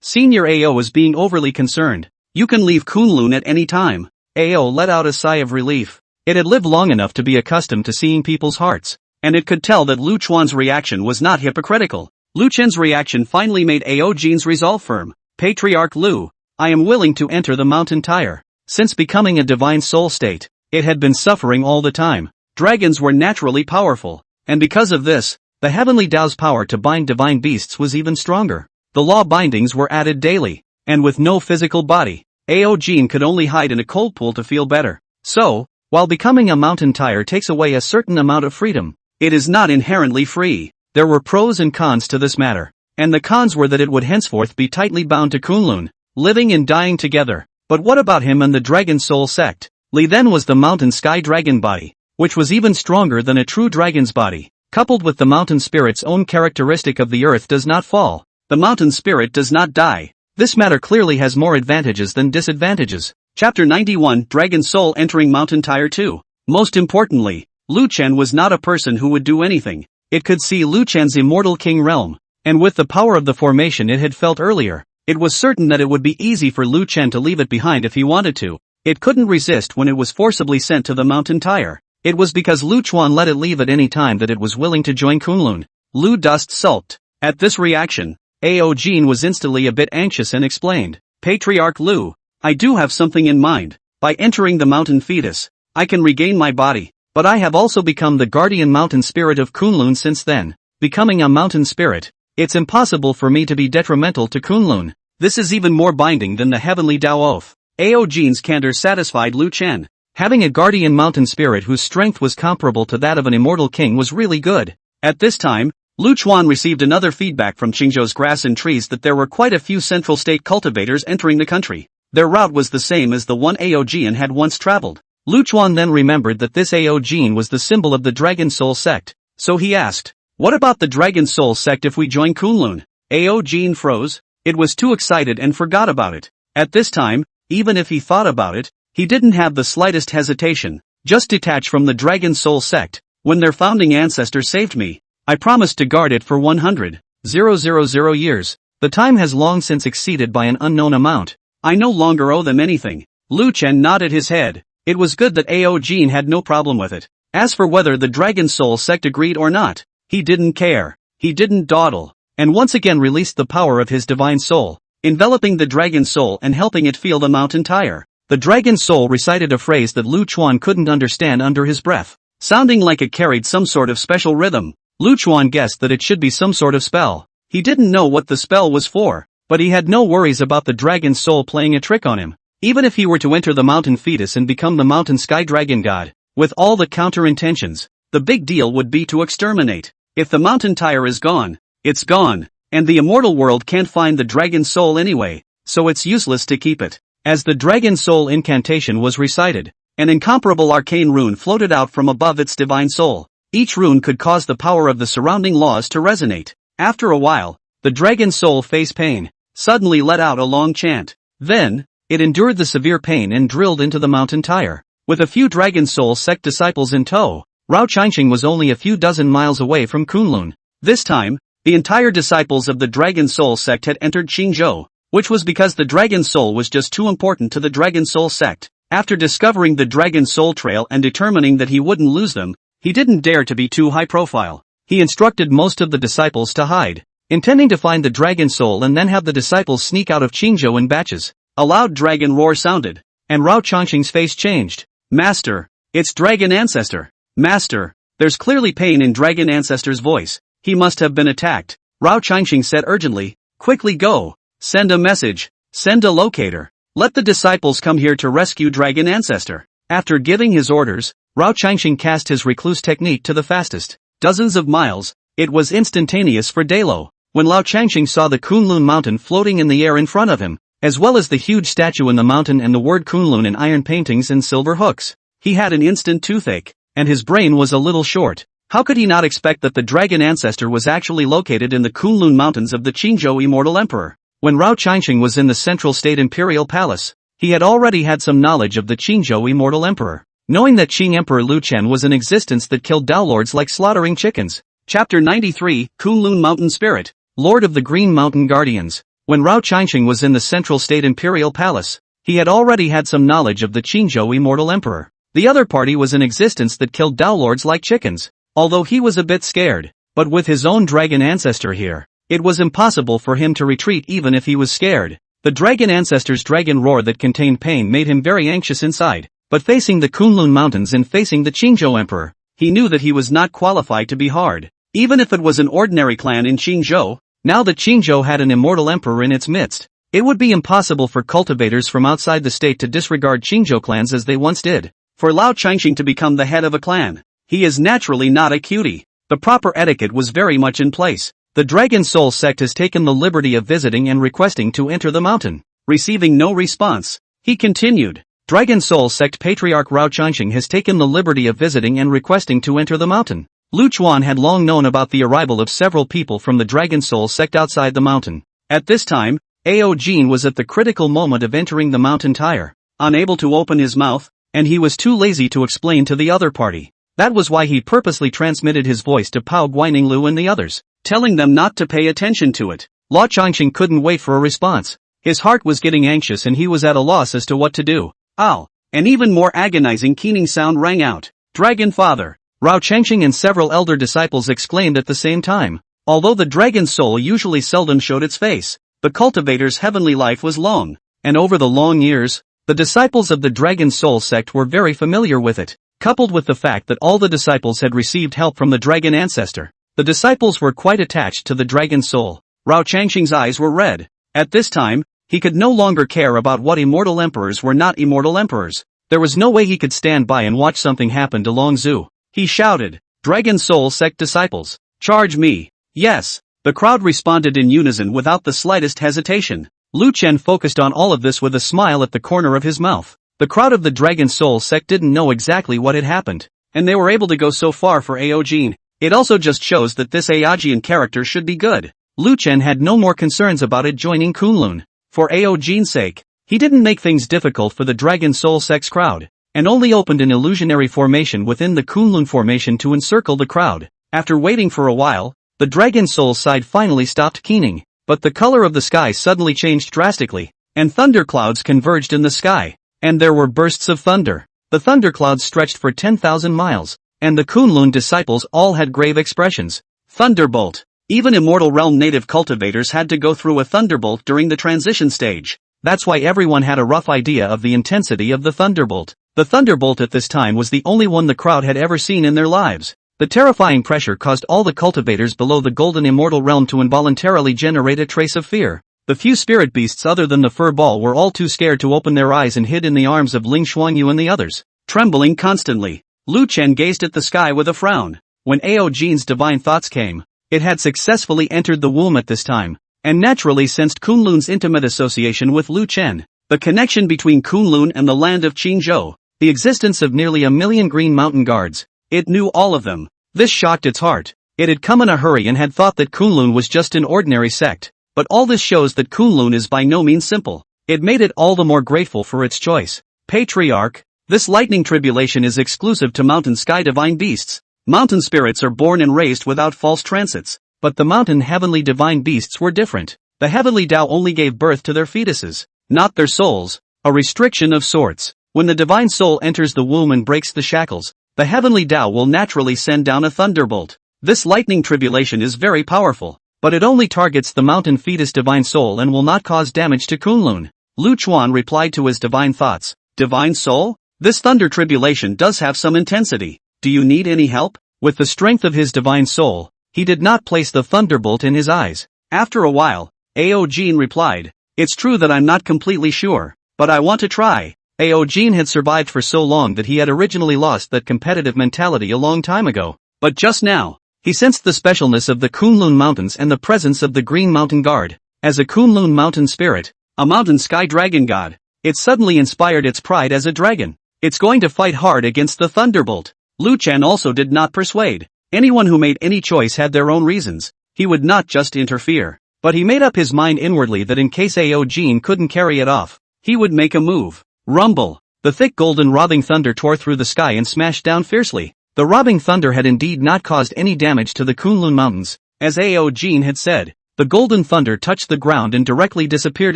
Senior Ao is being overly concerned. You can leave Kunlun at any time. Ao let out a sigh of relief. It had lived long enough to be accustomed to seeing people's hearts, and it could tell that Lu Chuan's reaction was not hypocritical. Lu Chen's reaction finally made Ao Jin's resolve firm. Patriarch Lu, I am willing to enter the mountain tire. Since becoming a divine soul state, it had been suffering all the time. Dragons were naturally powerful, and because of this, the heavenly Tao's power to bind divine beasts was even stronger. The law bindings were added daily, and with no physical body, Ao Jin could only hide in a cold pool to feel better. So, while becoming a mountain tire takes away a certain amount of freedom, it is not inherently free. There were pros and cons to this matter, and the cons were that it would henceforth be tightly bound to Kunlun, living and dying together. But what about him and the Dragon Soul sect? Li then was the mountain sky dragon body, which was even stronger than a true dragon's body. Coupled with the mountain spirit's own characteristic of the earth does not fall, the mountain spirit does not die. This matter clearly has more advantages than disadvantages. Chapter 91 Dragon Soul entering Mountain Tire 2. Most importantly, Lu Chen was not a person who would do anything. It could see Lu Chen's immortal king realm, and with the power of the formation it had felt earlier, it was certain that it would be easy for Lu Chen to leave it behind if he wanted to. It couldn't resist when it was forcibly sent to the mountain tire. It was because Lu Chuan let it leave at any time that it was willing to join Kunlun. Lu Dust sulked. At this reaction, Ao Jin was instantly a bit anxious and explained, Patriarch Lu, I do have something in mind. By entering the mountain fetus, I can regain my body, but I have also become the guardian mountain spirit of Kunlun since then. Becoming a mountain spirit, it's impossible for me to be detrimental to Kunlun. This is even more binding than the heavenly Tao oath. Ao Jin's candor satisfied Lu Chen. Having a guardian mountain spirit whose strength was comparable to that of an immortal king was really good. At this time, Lu Chuan received another feedback from Qingzhou's grass and trees that there were quite a few central state cultivators entering the country. Their route was the same as the one Ao Jin had once traveled. Lu Chuan then remembered that this Ao Jin was the symbol of the Dragon Soul sect, so he asked, what about the Dragon Soul sect if we join Kunlun? Ao Jin froze. It was too excited and forgot about it. At this time, even if he thought about it, he didn't have the slightest hesitation. Just detach from the Dragon Soul sect. When their founding ancestor saved me, I promised to guard it for 100,000 years. The time has long since exceeded by an unknown amount. I no longer owe them anything. Lu Chen nodded his head. It was good that Ao Jin had no problem with it. As for whether the Dragon Soul sect agreed or not, he didn't care. He didn't dawdle, and once again released the power of his divine soul, enveloping the Dragon Soul and helping it feel the mountain tire. The Dragon Soul recited a phrase that Lu Chuan couldn't understand under his breath, sounding like it carried some sort of special rhythm. Lu Chuan guessed that it should be some sort of spell. He didn't know what the spell was for, but he had no worries about the Dragon Soul playing a trick on him. Even if he were to enter the mountain fetus and become the mountain sky dragon god, with all the counter-intentions, the big deal would be to exterminate. If the mountain tire is gone, it's gone, and the immortal world can't find the Dragon Soul anyway, so it's useless to keep it. As the Dragon Soul incantation was recited, an incomparable arcane rune floated out from above its divine soul. Each rune could cause the power of the surrounding laws to resonate. After a while, the Dragon Soul faced pain, suddenly let out a long chant. Then, it endured the severe pain and drilled into the mountain tire. With a few Dragon Soul sect disciples in tow, Rao Changqing was only a few dozen miles away from Kunlun. This time, the entire disciples of the Dragon Soul sect had entered Qingzhou, which was because the Dragon Soul was just too important to the Dragon Soul sect. After discovering the Dragon Soul trail and determining that he wouldn't lose them, he didn't dare to be too high profile. He instructed most of the disciples to hide, intending to find the Dragon Soul and then have the disciples sneak out of Qingzhou in batches. A loud dragon roar sounded, and Rao Changqing's face changed. Master, it's Dragon Ancestor. Master, There's clearly pain in Dragon Ancestor's voice. He must have been attacked. Rao Changxing said urgently. Quickly go. Send a message. Send a locator. Let the disciples come here to rescue Dragon Ancestor. After giving his orders, Rao Changxing cast his recluse technique to the fastest. Dozens of miles. It was instantaneous for Dalo. When Lao Changxing saw the Kunlun mountain floating in the air in front of him, as well as the huge statue in the mountain and the word Kunlun in iron paintings and silver hooks, he had an instant toothache, and his brain was a little short. How could he not expect that the Dragon Ancestor was actually located in the Kunlun mountains of the Qingzhou Immortal Emperor? When Rao Changxing was in the Central State Imperial Palace, he had already had some knowledge of the Qingzhou Immortal Emperor, knowing that Qing Emperor Lu Chen was in existence that killed Downlords like slaughtering chickens. Chapter 93, Kunlun Mountain Spirit, Lord of the Green Mountain Guardians. When Rao Changxing was in the Central State Imperial Palace, he had already had some knowledge of the Qingzhou Immortal Emperor. The other party was in existence that killed Downlords like chickens. Although he was a bit scared, but with his own Dragon Ancestor here, it was impossible for him to retreat even if he was scared. The Dragon Ancestor's dragon roar that contained pain made him very anxious inside, but facing the Kunlun Mountains and facing the Qingzhou Emperor, he knew that he was not qualified to be hard. Even if it was an ordinary clan in Qingzhou, now that Qingzhou had an immortal emperor in its midst, it would be impossible for cultivators from outside the state to disregard Qingzhou clans as they once did. For Lao Changxing to become the head of a clan, he is naturally not a cutie. The proper etiquette was very much in place. The Dragon Soul sect has taken the liberty of visiting and requesting to enter the mountain. Receiving no response, he continued. Dragon Soul sect Patriarch Rao Changxing has taken the liberty of visiting and requesting to enter the mountain. Lu Chuan had long known about the arrival of several people from the Dragon Soul sect outside the mountain. At this time, Ao Jin was at the critical moment of entering the mountain tire, unable to open his mouth, and he was too lazy to explain to the other party. That was why he purposely transmitted his voice to Pao Guaninglu and the others, telling them not to pay attention to it. Lao Changxing couldn't wait for a response. His heart was getting anxious and he was at a loss as to what to do. Ow! An even more agonizing keening sound rang out. Dragon Father! Rao Changxing and several elder disciples exclaimed at the same time. Although the dragon soul usually seldom showed its face, the cultivator's heavenly life was long, and over the long years, the disciples of the Dragon Soul sect were very familiar with it. Coupled with the fact that all the disciples had received help from the Dragon Ancestor, the disciples were quite attached to the Dragon Soul. Rao Changxing's eyes were red. At this time, he could no longer care about what immortal emperors were not immortal emperors. There was no way he could stand by and watch something happen to Long Zhu. He shouted, Dragon Soul sect disciples, charge me. Yes. The crowd responded in unison without the slightest hesitation. Lu Chen focused on all of this with a smile at the corner of his mouth. The crowd of the Dragon Soul sect didn't know exactly what had happened, and they were able to go so far for Ao Jin. It also just shows that this Aojian character should be good. Lu Chen had no more concerns about it joining Kunlun. For Ao Jin's sake, he didn't make things difficult for the Dragon Soul sect's crowd, and only opened an illusionary formation within the Kunlun formation to encircle the crowd. After waiting for a while, the Dragon Soul side finally stopped keening, but the color of the sky suddenly changed drastically, and thunderclouds converged in the sky, and there were bursts of thunder. The thunderclouds stretched for 10,000 miles, and the Kunlun disciples all had grave expressions. Thunderbolt. Even Immortal Realm native cultivators had to go through a thunderbolt during the transition stage. That's why everyone had a rough idea of the intensity of the thunderbolt. The thunderbolt at this time was the only one the crowd had ever seen in their lives. The terrifying pressure caused all the cultivators below the Golden Immortal Realm to involuntarily generate a trace of fear. The few spirit beasts other than the fur ball were all too scared to open their eyes and hid in the arms of Ling Xuanyu and the others, trembling constantly. Lu Chen gazed at the sky with a frown. When Ao Jin's divine thoughts came, it had successfully entered the womb at this time, and naturally sensed Kunlun's intimate association with Lu Chen, the connection between Kunlun and the land of Qingzhou, the existence of nearly 1 million green mountain guards. It knew all of them. This shocked its heart. It had come in a hurry and had thought that Kunlun was just an ordinary sect, but all this shows that Kunlun is by no means simple. It made it all the more grateful for its choice. Patriarch, this lightning tribulation is exclusive to mountain sky divine beasts. Mountain spirits are born and raised without false transits, but the mountain heavenly divine beasts were different. The heavenly Tao only gave birth to their fetuses, not their souls, a restriction of sorts. When the divine soul enters the womb and breaks the shackles, the heavenly Tao will naturally send down a thunderbolt. This lightning tribulation is very powerful, but it only targets the mountain fetus divine soul and will not cause damage to Kunlun. Lu Chuan replied to his divine thoughts. Divine soul? This thunder tribulation does have some intensity. Do you need any help? With the strength of his divine soul, he did not place the thunderbolt in his eyes. After a while, Aojin replied, "It's true that I'm not completely sure, but I want to try." Aojin had survived for so long that he had originally lost that competitive mentality a long time ago. But just now, he sensed the specialness of the Kunlun Mountains and the presence of the Green Mountain Guard. As a Kunlun mountain spirit, a mountain sky dragon god, it suddenly inspired its pride as a dragon. It's going to fight hard against the thunderbolt. Lu Chen also did not persuade. Anyone who made any choice had their own reasons. He would not just interfere. But he made up his mind inwardly that in case Aojin couldn't carry it off, he would make a move. Rumble! The thick golden robbing thunder tore through the sky and smashed down fiercely. The robbing thunder had indeed not caused any damage to the Kunlun Mountains. As Aojin had said, the golden thunder touched the ground and directly disappeared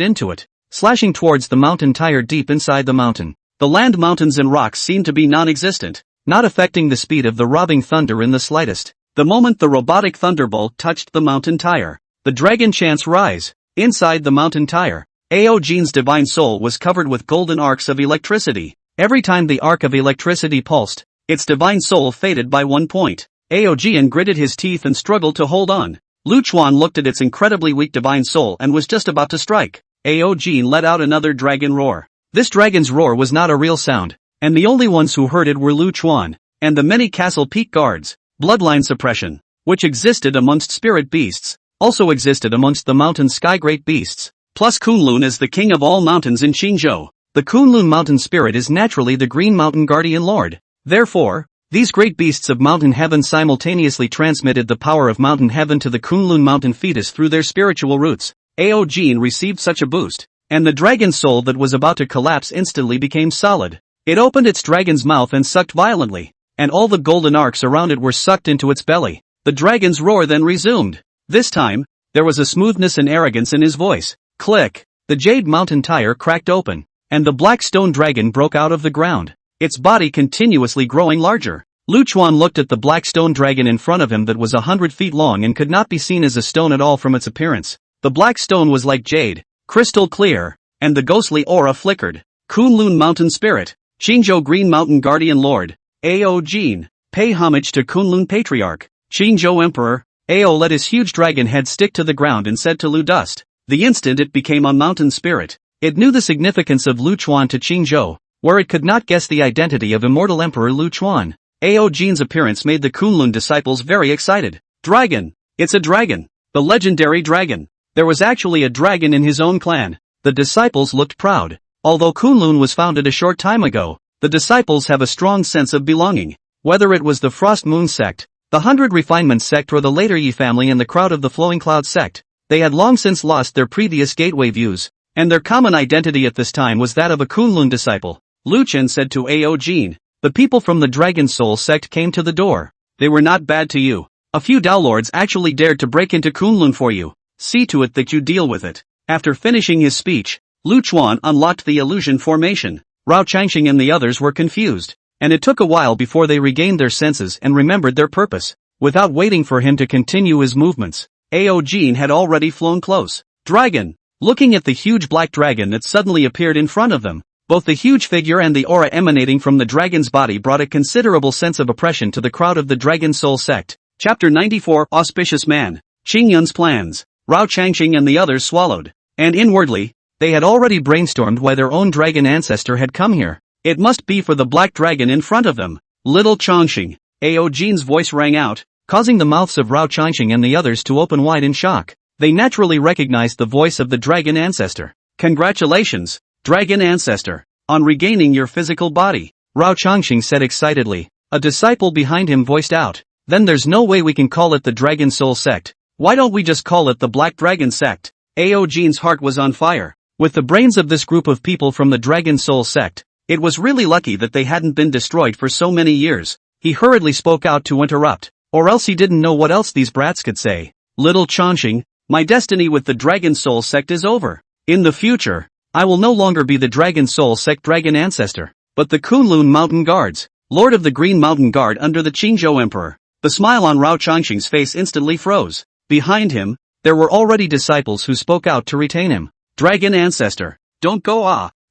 into it, slashing towards the mountain tire deep inside the mountain. The land mountains and rocks seemed to be non-existent, not affecting the speed of the robbing thunder in the slightest. The moment the robotic thunderbolt touched the mountain tire, the dragon chants rise. Inside the mountain tire, Aojin's divine soul was covered with golden arcs of electricity. Every time the arc of electricity pulsed, its divine soul faded by 1 point. Aojin gritted his teeth and struggled to hold on. Lu Chuan looked at its incredibly weak divine soul and was just about to strike. Aojin let out another dragon roar. This dragon's roar was not a real sound, and the only ones who heard it were Lu Chuan and the many Castle Peak guards. Bloodline suppression, which existed amongst spirit beasts, also existed amongst the mountain sky great beasts. Plus Kunlun is the king of all mountains in Qingzhou. The Kunlun mountain spirit is naturally the Green Mountain Guardian Lord. Therefore, these great beasts of mountain heaven simultaneously transmitted the power of mountain heaven to the Kunlun mountain fetus through their spiritual roots. Aojin received such a boost, and the dragon soul that was about to collapse instantly became solid. It opened its dragon's mouth and sucked violently, and all the golden arcs around it were sucked into its belly. The dragon's roar then resumed. This time, there was a smoothness and arrogance in his voice. Click! The jade mountain tire cracked open, and the black stone dragon broke out of the ground, its body continuously growing larger. Lu Chuan looked at the black stone dragon in front of him that was 100 feet long and could not be seen as a stone at all from its appearance. The black stone was like jade, crystal clear, and the ghostly aura flickered. Kunlun Mountain Spirit, Qingzhou Green Mountain Guardian Lord, Aojin, pay homage to Kunlun Patriarch, Qingzhou Emperor. Ao let his huge dragon head stick to the ground and said to Lu Dust. The instant it became a mountain spirit, it knew the significance of Lu Chuan to Qingzhou, where it could not guess the identity of immortal Emperor Lu Chuan. Aojin's appearance made the Kunlun disciples very excited. Dragon! It's a dragon! The legendary dragon! There was actually a dragon in his own clan. The disciples looked proud. Although Kunlun was founded a short time ago, the disciples have a strong sense of belonging. Whether it was the Frost Moon sect, the 100 Refinement sect or the later Yi family and the crowd of the Flowing Cloud sect, they had long since lost their previous gateway views, and their common identity at this time was that of a Kunlun disciple. Lu Chen said to Aojin, the people from the Dragon Soul sect came to the door. They were not bad to you. A few Daolords actually dared to break into Kunlun for you. See to it that you deal with it. After finishing his speech, Lu Chuan unlocked the illusion formation. Rao Changxing and the others were confused, and it took a while before they regained their senses and remembered their purpose. Without waiting for him to continue his movements, Aojin had already flown close. Dragon! Looking at the huge black dragon that suddenly appeared in front of them, both the huge figure and the aura emanating from the dragon's body brought a considerable sense of oppression to the crowd of the Dragon Soul sect. Chapter 94 Auspicious Man. Qingyun's plans. Rao Changxing and the others swallowed, and inwardly, they had already brainstormed why their own dragon ancestor had come here. It must be for the black dragon in front of them. Little Changxing. Aojin's voice rang out, causing the mouths of Rao Changxing and the others to open wide in shock. They naturally recognized the voice of the dragon ancestor. Congratulations, dragon ancestor, on regaining your physical body, Rao Changxing said excitedly. A disciple behind him voiced out, then there's no way we can call it the Dragon Soul sect. Why don't we just call it the Black Dragon sect? Aojin's heart was on fire. With the brains of this group of people from the Dragon Soul sect, it was really lucky that they hadn't been destroyed for so many years. He hurriedly spoke out to interrupt, or else he didn't know what else these brats could say. Little Changxing, my destiny with the Dragon Soul sect is over. In the future, I will no longer be the Dragon Soul sect dragon ancestor, but the Kunlun Mountain Guards, Lord of the Green Mountain Guard under the Qingzhou Emperor. The smile on Rao Changxing's face instantly froze. Behind him, there were already disciples who spoke out to retain him. Dragon ancestor, don't go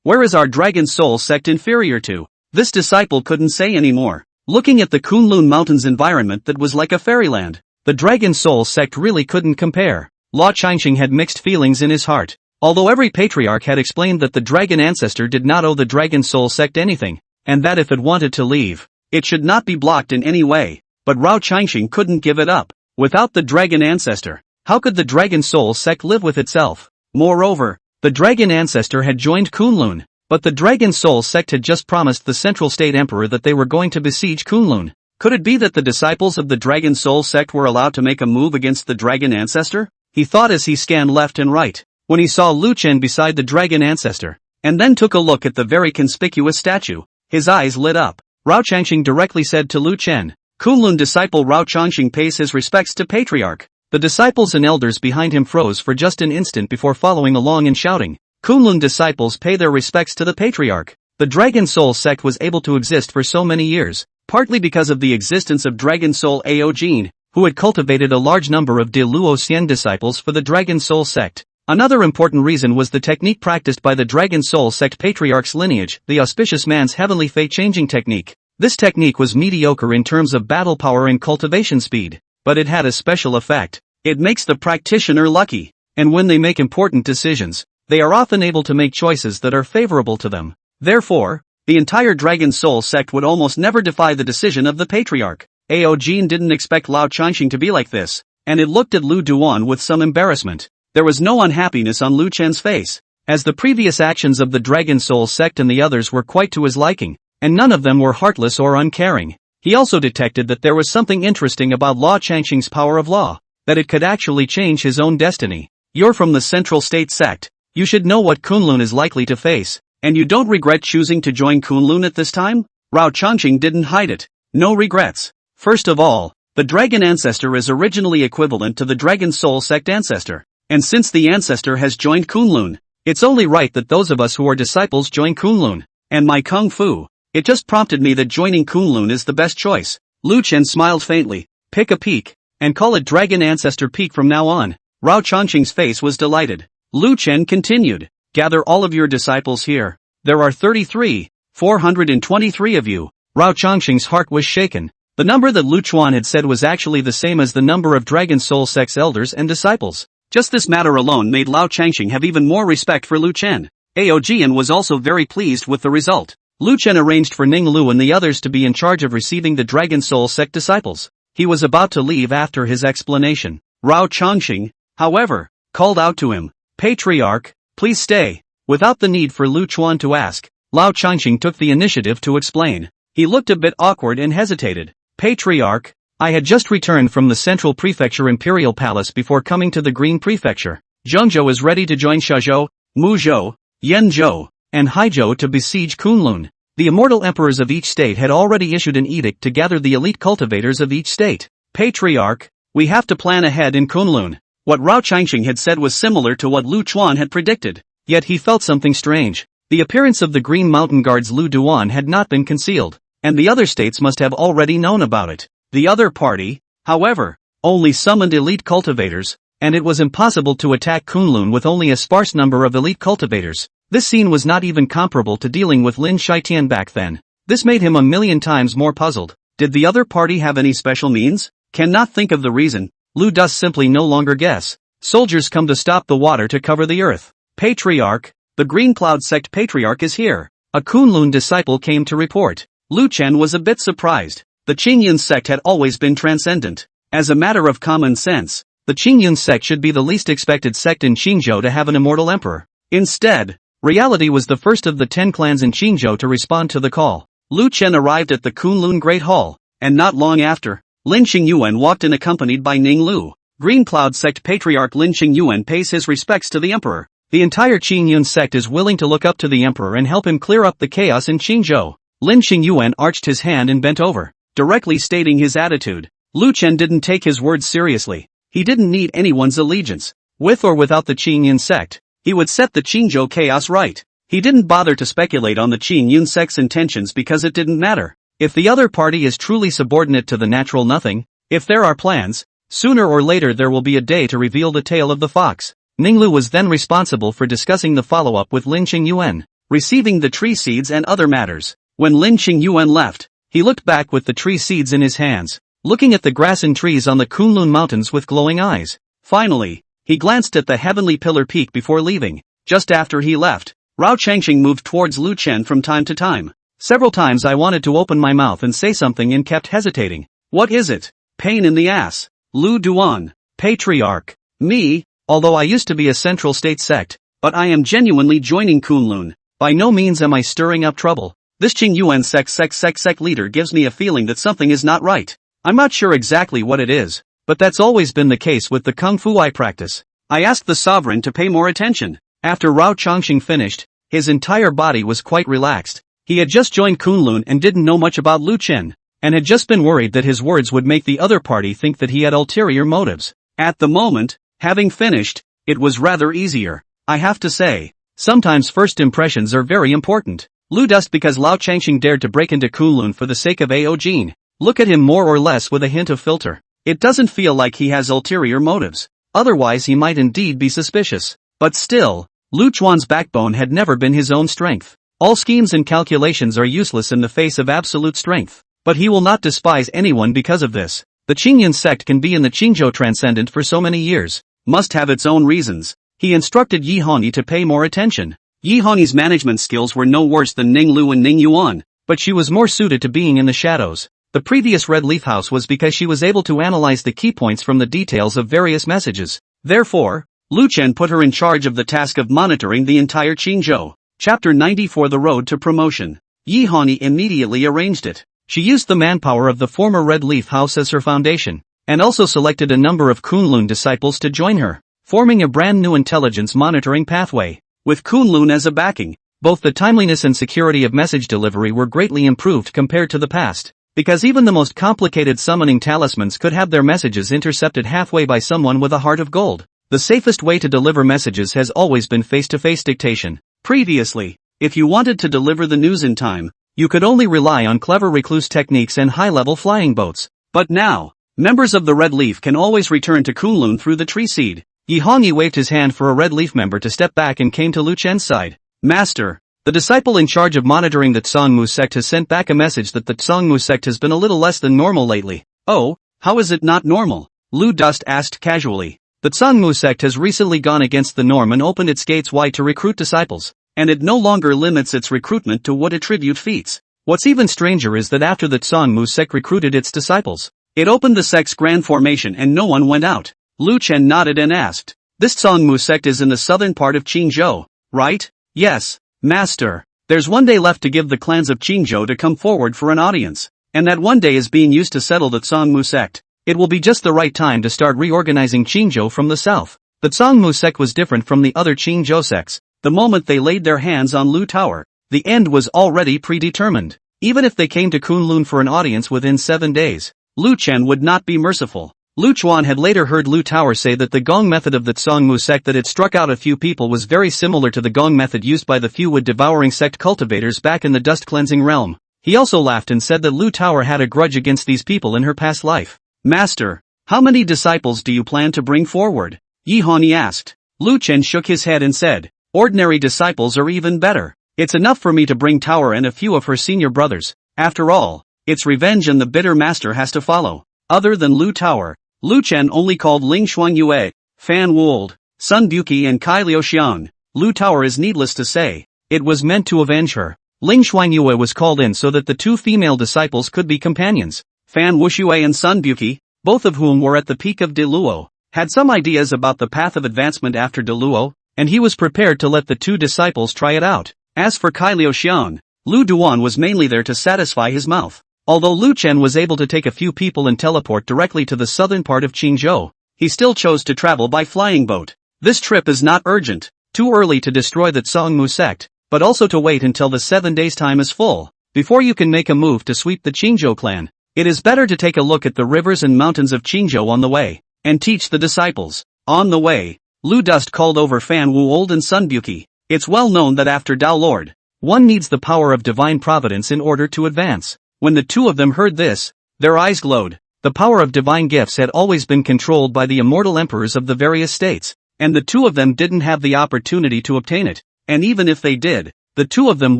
where is our Dragon Soul sect inferior to? This disciple couldn't say anymore. looking at the Kunlun Mountains environment that was like a fairyland. The Dragon Soul sect really couldn't compare. Lao Changqing had mixed feelings in his heart. Although every patriarch had explained that the dragon ancestor did not owe the Dragon Soul sect anything, and that if it wanted to leave, it should not be blocked in any way. But Lao Changqing couldn't give it up. Without the dragon ancestor, how could the Dragon Soul sect live with itself? Moreover, the dragon ancestor had joined Kunlun, but the Dragon Soul sect had just promised the Central State Emperor that they were going to besiege Kunlun. Could it be that the disciples of the Dragon Soul sect were allowed to make a move against the dragon ancestor? He thought as he scanned left and right, when he saw Lu Chen beside the dragon ancestor, and then took a look at the very conspicuous statue. His eyes lit up. Lao Changqing directly said to Lu Chen, Kunlun disciple Lao Changqing pays his respects to Patriarch. The disciples and elders behind him froze for just an instant before following along and shouting, Kunlun disciples pay their respects to the Patriarch. The Dragon Soul sect was able to exist for so many years, partly because of the existence of Dragon Soul Ao Jin, who had cultivated a large number of De Luo Xian disciples for the Dragon Soul sect. Another important reason was the technique practiced by the Dragon Soul sect patriarch's lineage, the auspicious man's heavenly fate-changing technique. This technique was mediocre in terms of battle power and cultivation speed, but it had a special effect. It makes the practitioner lucky, and when they make important decisions, they are often able to make choices that are favorable to them. Therefore, the entire Dragon Soul sect would almost never defy the decision of the patriarch. Ao Jin didn't expect Lao Changqing to be like this, and it looked at Lu Duan with some embarrassment. There was no unhappiness on Lu Chen's face, as the previous actions of the Dragon Soul sect and the others were quite to his liking, and none of them were heartless or uncaring. He also detected that there was something interesting about Lao Changqing's power of law, that it could actually change his own destiny. You're from the Central State sect. You should know what Kunlun is likely to face, and you don't regret choosing to join Kunlun at this time? Lao Changqing didn't hide it. No regrets. First of all, the dragon ancestor is originally equivalent to the Dragon Soul sect ancestor. And since the ancestor has joined Kunlun, it's only right that those of us who are disciples join Kunlun. And my kung fu, it just prompted me that joining Kunlun is the best choice. Lu Chen smiled faintly. Pick a peak, and call it Dragon Ancestor Peak from now on. Lao Changqing's face was delighted. Lu Chen continued, gather all of your disciples here. There are 423 of you. Lao Changqing's heart was shaken. The number that Lu Chuan had said was actually the same as the number of Dragon Soul sect's elders and disciples. Just this matter alone made Lao Changqing have even more respect for Lu Chen. Ao Jian was also very pleased with the result. Lu Chen arranged for Ning Lu and the others to be in charge of receiving the Dragon Soul sect disciples. He was about to leave after his explanation. Lao Changqing, however, called out to him, Patriarch, please stay. Without the need for Lu Chuan to ask, Lao Changqing took the initiative to explain. He looked a bit awkward and hesitated. Patriarch, I had just returned from the Central Prefecture Imperial Palace before coming to the Green Prefecture. Zhengzhou is ready to join Shazhou, Muzhou, Yenzhou, and Haizhou to besiege Kunlun. The immortal emperors of each state had already issued an edict to gather the elite cultivators of each state. Patriarch, we have to plan ahead in Kunlun. What Lao Changqing had said was similar to what Lu Chuan had predicted. Yet he felt something strange. The appearance of the Green Mountain Guard's Lu Duan had not been concealed, and the other states must have already known about it. The other party, however, only summoned elite cultivators, and it was impossible to attack Kunlun with only a sparse number of elite cultivators. This scene was not even comparable to dealing with Lin Shaitian back then. This made him a million times more puzzled. Did the other party have any special means? Cannot think of the reason. Lu does simply no longer guess. Soldiers come to stop the water to cover the earth. Patriarch, the Green Cloud sect patriarch is here. A Kunlun disciple came to report. Lu Chen was a bit surprised. The Qingyun sect had always been transcendent. As a matter of common sense, the Qingyun sect should be the least expected sect in Qingzhou to have an immortal emperor. Instead, reality was the first of the 10 clans in Qingzhou to respond to the call. Lu Chen arrived at the Kunlun Great Hall, and not long after, Lin Xingyuan walked in accompanied by Ning Lu. Green Cloud sect patriarch Lin Xingyuan pays his respects to the emperor. The entire Qingyun sect is willing to look up to the emperor and help him clear up the chaos in Qingzhou. Lin Xingyuan arched his hand and bent over, directly stating his attitude. Lu Chen didn't take his words seriously. He didn't need anyone's allegiance. With or without the Qingyun sect, he would set the Qingzhou chaos right. He didn't bother to speculate on the Qingyun sect's intentions because it didn't matter. If the other party is truly subordinate to the natural nothing, if there are plans, sooner or later there will be a day to reveal the tail of the fox. Ninglu was then responsible for discussing the follow-up with Lin Xingyuan, receiving the tree seeds and other matters. When Lin Xingyuan left, He looked back with the tree seeds in his hands, looking at the grass and trees on the Kunlun Mountains with glowing eyes. Finally, he glanced at the heavenly pillar peak before leaving. Just after he left, Rao Changxing moved towards Lu Chen from time to time. Several times I wanted to open my mouth and say something and kept hesitating. What is it? Pain in the ass. Lu Duan, patriarch. Me, although I used to be a central state sect, but I am genuinely joining Kunlun. By no means am I stirring up trouble. This Qing Yuan sect leader gives me a feeling that something is not right. I'm not sure exactly what it is, but that's always been the case with the kung fu I practice. I asked the sovereign to pay more attention. After Rao Changxing finished, his entire body was quite relaxed. He had just joined Kunlun and didn't know much about Lu Chen, and had just been worried that his words would make the other party think that he had ulterior motives. At the moment, having finished, it was rather easier. I have to say, sometimes first impressions are very important. Lu dust because Lao Changxing dared to break into Kunlun for the sake of Ao Jin. Look at him more or less with a hint of filter. It doesn't feel like he has ulterior motives. Otherwise he might indeed be suspicious. But still, Lu Chuan's backbone had never been his own strength. All schemes and calculations are useless in the face of absolute strength. But he will not despise anyone because of this. The Qingyun sect can be in the Qingzhou Transcendent for so many years. Must have its own reasons. He instructed Yi Honi to pay more attention. Yi Honi's management skills were no worse than Ning Lu and Ning Yuan, but she was more suited to being in the shadows. The previous Red Leaf House was because she was able to analyze the key points from the details of various messages. Therefore, Lu Chen put her in charge of the task of monitoring the entire Qingzhou. Chapter 94 The Road to Promotion. Yi Honi immediately arranged it. She used the manpower of the former Red Leaf House as her foundation, and also selected a number of Kunlun disciples to join her, forming a brand new intelligence monitoring pathway. With Kunlun as a backing, both the timeliness and security of message delivery were greatly improved compared to the past, because even the most complicated summoning talismans could have their messages intercepted halfway by someone with a heart of gold. The safest way to deliver messages has always been face-to-face dictation. Previously, if you wanted to deliver the news in time, you could only rely on clever recluse techniques and high-level flying boats. But now, members of the Red Leaf can always return to Kunlun through the tree seed. Yi Hongyi waved his hand for a Red Leaf member to step back and came to Lu Chen's side. Master, the disciple in charge of monitoring the Tsongmu sect has sent back a message that the Tsongmu sect has been a little less than normal lately. Oh, how is it not normal? Lu Dust asked casually. The Tsongmu sect has recently gone against the norm and opened its gates wide to recruit disciples, and it no longer limits its recruitment to wood attribute feats. What's even stranger is that after the Tsongmu sect recruited its disciples, it opened the sect's grand formation and no one went out. Lu Chen nodded and asked, this Tsongmu sect is in the southern part of Qingzhou, right? Yes, master. There's one day left to give the clans of Qingzhou to come forward for an audience, and that one day is being used to settle the Tsongmu sect. It will be just the right time to start reorganizing Qingzhou from the south. The Tsongmu sect was different from the other Qingzhou sects. The moment they laid their hands on Lu Tower, the end was already predetermined. Even if they came to Kunlun for an audience within 7 days, Lu Chen would not be merciful. Lu Chuan had later heard Lu Tower say that the gong method of the Tsongmu sect that had struck out a few people was very similar to the gong method used by the few wood-devouring sect cultivators back in the dust-cleansing realm. He also laughed and said that Lu Tower had a grudge against these people in her past life. Master, how many disciples do you plan to bring forward? Yi Honi asked. Lu Chen shook his head and said, ordinary disciples are even better. It's enough for me to bring Tower and a few of her senior brothers. After all, it's revenge and the bitter master has to follow. Other than Lu Tower, Lu Chen only called Ling Shuangyue, Fan Wold, Sun Buqi and Kai Liuxiang. Lu Tower is needless to say. It was meant to avenge her. Ling Shuangyue was called in so that the two female disciples could be companions. Fan Wuxue and Sun Buqi, both of whom were at the peak of Deluo, had some ideas about the path of advancement after Deluo, and he was prepared to let the two disciples try it out. As for Kai Liuxiang, Lu Duan was mainly there to satisfy his mouth. Although Lu Chen was able to take a few people and teleport directly to the southern part of Qingzhou, he still chose to travel by flying boat. This trip is not urgent, too early to destroy the Tsongmu sect, but also to wait until the 7 days' time is full, before you can make a move to sweep the Qingzhou clan. It is better to take a look at the rivers and mountains of Qingzhou on the way, and teach the disciples. On the way, Lu Dust called over Fan Wu Old and Sun Buqi. It's well known that after Tao Lord, one needs the power of divine providence in order to advance. When the two of them heard this, their eyes glowed. The power of divine gifts had always been controlled by the immortal emperors of the various states, and the two of them didn't have the opportunity to obtain it, and even if they did, the two of them